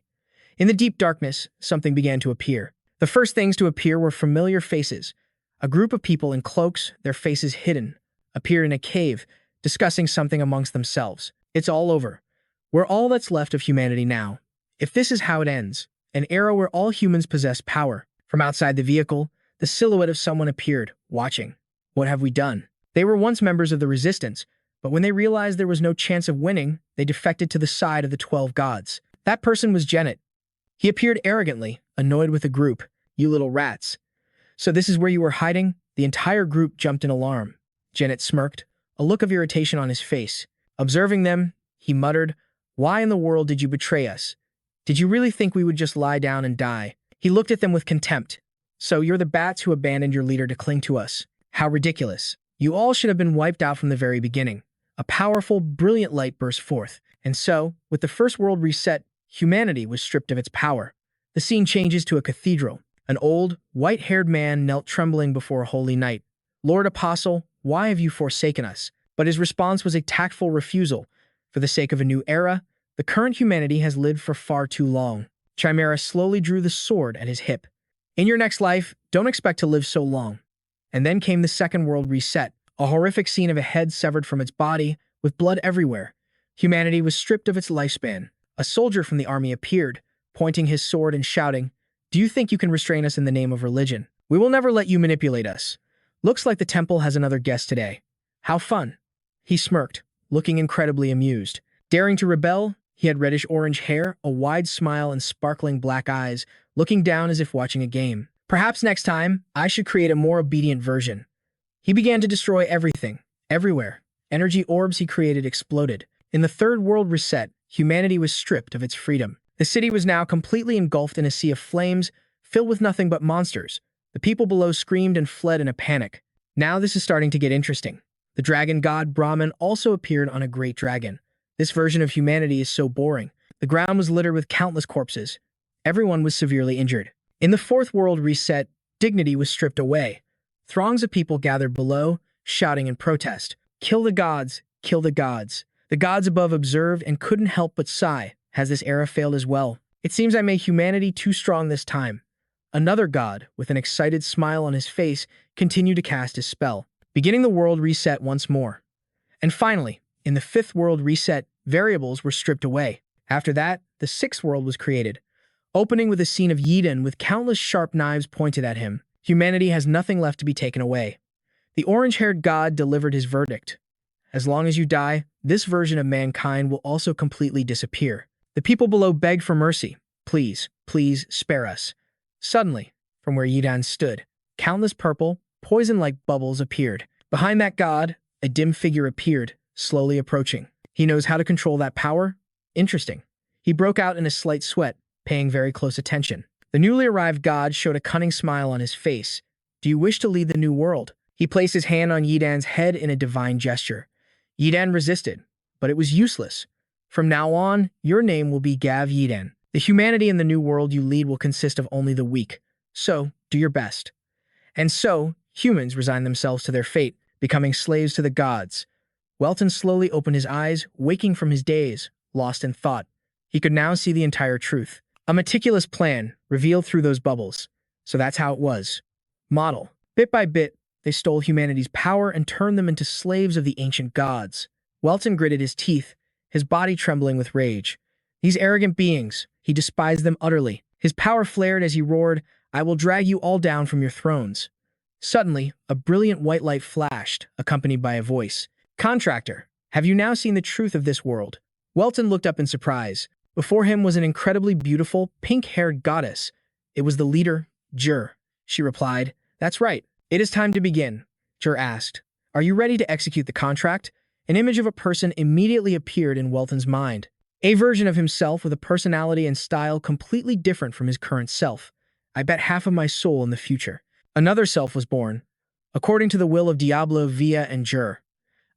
In the deep darkness, something began to appear. The first things to appear were familiar faces. A group of people in cloaks, their faces hidden, appeared in a cave, discussing something amongst themselves. "It's all over. We're all that's left of humanity now. If this is how it ends, an era where all humans possess power." From outside the vehicle, the silhouette of someone appeared, watching. "What have we done?" They were once members of the Resistance, but when they realized there was no chance of winning, they defected to the side of the 12 gods. That person was Janet. He appeared arrogantly, annoyed with the group. "You little rats. So this is where you were hiding?" The entire group jumped in alarm. Janet smirked, a look of irritation on his face. Observing them, he muttered, "Why in the world did you betray us? Did you really think we would just lie down and die?" He looked at them with contempt. "So you're the bats who abandoned your leader to cling to us. How ridiculous. You all should have been wiped out from the very beginning." A powerful, brilliant light burst forth. And so, with the first world reset, humanity was stripped of its power. The scene changes to a cathedral. An old, white-haired man knelt trembling before a holy knight. "Lord Apostle, why have you forsaken us?" But his response was a tactful refusal. "For the sake of a new era, the current humanity has lived for far too long." Chimera slowly drew the sword at his hip. "In your next life, don't expect to live so long." And then came the second world reset, a horrific scene of a head severed from its body, with blood everywhere. Humanity was stripped of its lifespan. A soldier from the army appeared, pointing his sword and shouting, "Do you think you can restrain us in the name of religion? We will never let you manipulate us. Looks like the temple has another guest today. How fun." He smirked, looking incredibly amused. Daring to rebel, he had reddish-orange hair, a wide smile, and sparkling black eyes, looking down as if watching a game. "Perhaps next time, I should create a more obedient version." He began to destroy everything, everywhere. Energy orbs he created exploded. In the third world reset, humanity was stripped of its freedom. The city was now completely engulfed in a sea of flames, filled with nothing but monsters. The people below screamed and fled in a panic. Now this is starting to get interesting. The dragon god Brahman also appeared on a great dragon. This version of humanity is so boring. The ground was littered with countless corpses. Everyone was severely injured. In the fourth world reset, dignity was stripped away. Throngs of people gathered below, shouting in protest. "Kill the gods! Kill the gods!" The gods above observed and couldn't help but sigh. Has this era failed as well? It seems I made humanity too strong this time. Another god, with an excited smile on his face, continued to cast his spell, beginning the world reset once more. And finally, in the fifth world reset, variables were stripped away. After that, the sixth world was created, opening with a scene of Yiden with countless sharp knives pointed at him. Humanity has nothing left to be taken away. The orange-haired god delivered his verdict. As long as you die, this version of mankind will also completely disappear. The people below begged for mercy. Please, please, spare us. Suddenly, from where Yidan stood, countless purple, poison-like bubbles appeared. Behind that god, a dim figure appeared, slowly approaching. He knows how to control that power? Interesting. He broke out in a slight sweat, paying very close attention. The newly arrived god showed a cunning smile on his face. Do you wish to lead the new world? He placed his hand on Yidan's head in a divine gesture. Yidan resisted, but it was useless. From now on, your name will be Gav Yidan. The humanity in the new world you lead will consist of only the weak. So, do your best. And so, humans resign themselves to their fate, becoming slaves to the gods. Welton slowly opened his eyes, waking from his daze, lost in thought. He could now see the entire truth. A meticulous plan, revealed through those bubbles. So that's how it was. Model. Bit by bit, they stole humanity's power and turned them into slaves of the ancient gods. Welton gritted his teeth, his body trembling with rage. These arrogant beings, he despised them utterly. His power flared as he roared, I will drag you all down from your thrones. Suddenly, a brilliant white light flashed, accompanied by a voice. Contractor, have you now seen the truth of this world? Welton looked up in surprise. Before him was an incredibly beautiful, pink-haired goddess. It was the leader, Jur. She replied, That's right. It is time to begin. Jur asked, Are you ready to execute the contract? An image of a person immediately appeared in Welton's mind. A version of himself with a personality and style completely different from his current self. I bet half of my soul in the future. Another self was born, according to the will of Diablo Volpia and Jur.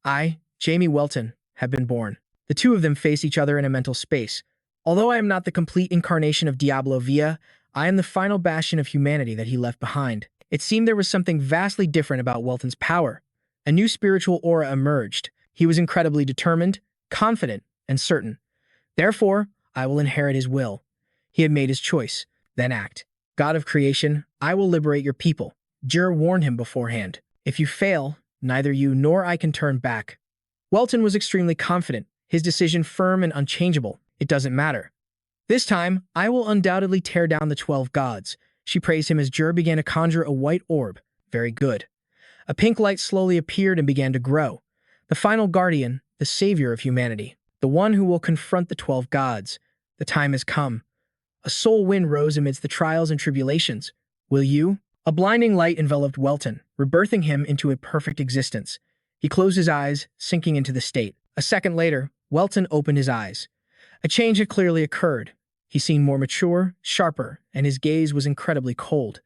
I, Jamie Welton, have been born. The two of them face each other in a mental space. Although I am not the complete incarnation of Diablo Volpia, I am the final bastion of humanity that he left behind. It seemed there was something vastly different about Welton's power. A new spiritual aura emerged. He was incredibly determined, confident, and certain. Therefore, I will inherit his will. He had made his choice. Then act. God of creation, I will liberate your people. Jur warned him beforehand. If you fail, neither you nor I can turn back. Welton was extremely confident, his decision firm and unchangeable. It doesn't matter. This time, I will undoubtedly tear down the 12 gods. She praised him as Jur began to conjure a white orb. Very good. A pink light slowly appeared and began to grow. The final guardian, the savior of humanity, the one who will confront the 12 gods. The time has come. A soul wind rose amidst the trials and tribulations. Will you? A blinding light enveloped Welton, rebirthing him into a perfect existence. He closed his eyes, sinking into the state. A second later, Welton opened his eyes. A change had clearly occurred. He seemed more mature, sharper, and his gaze was incredibly cold.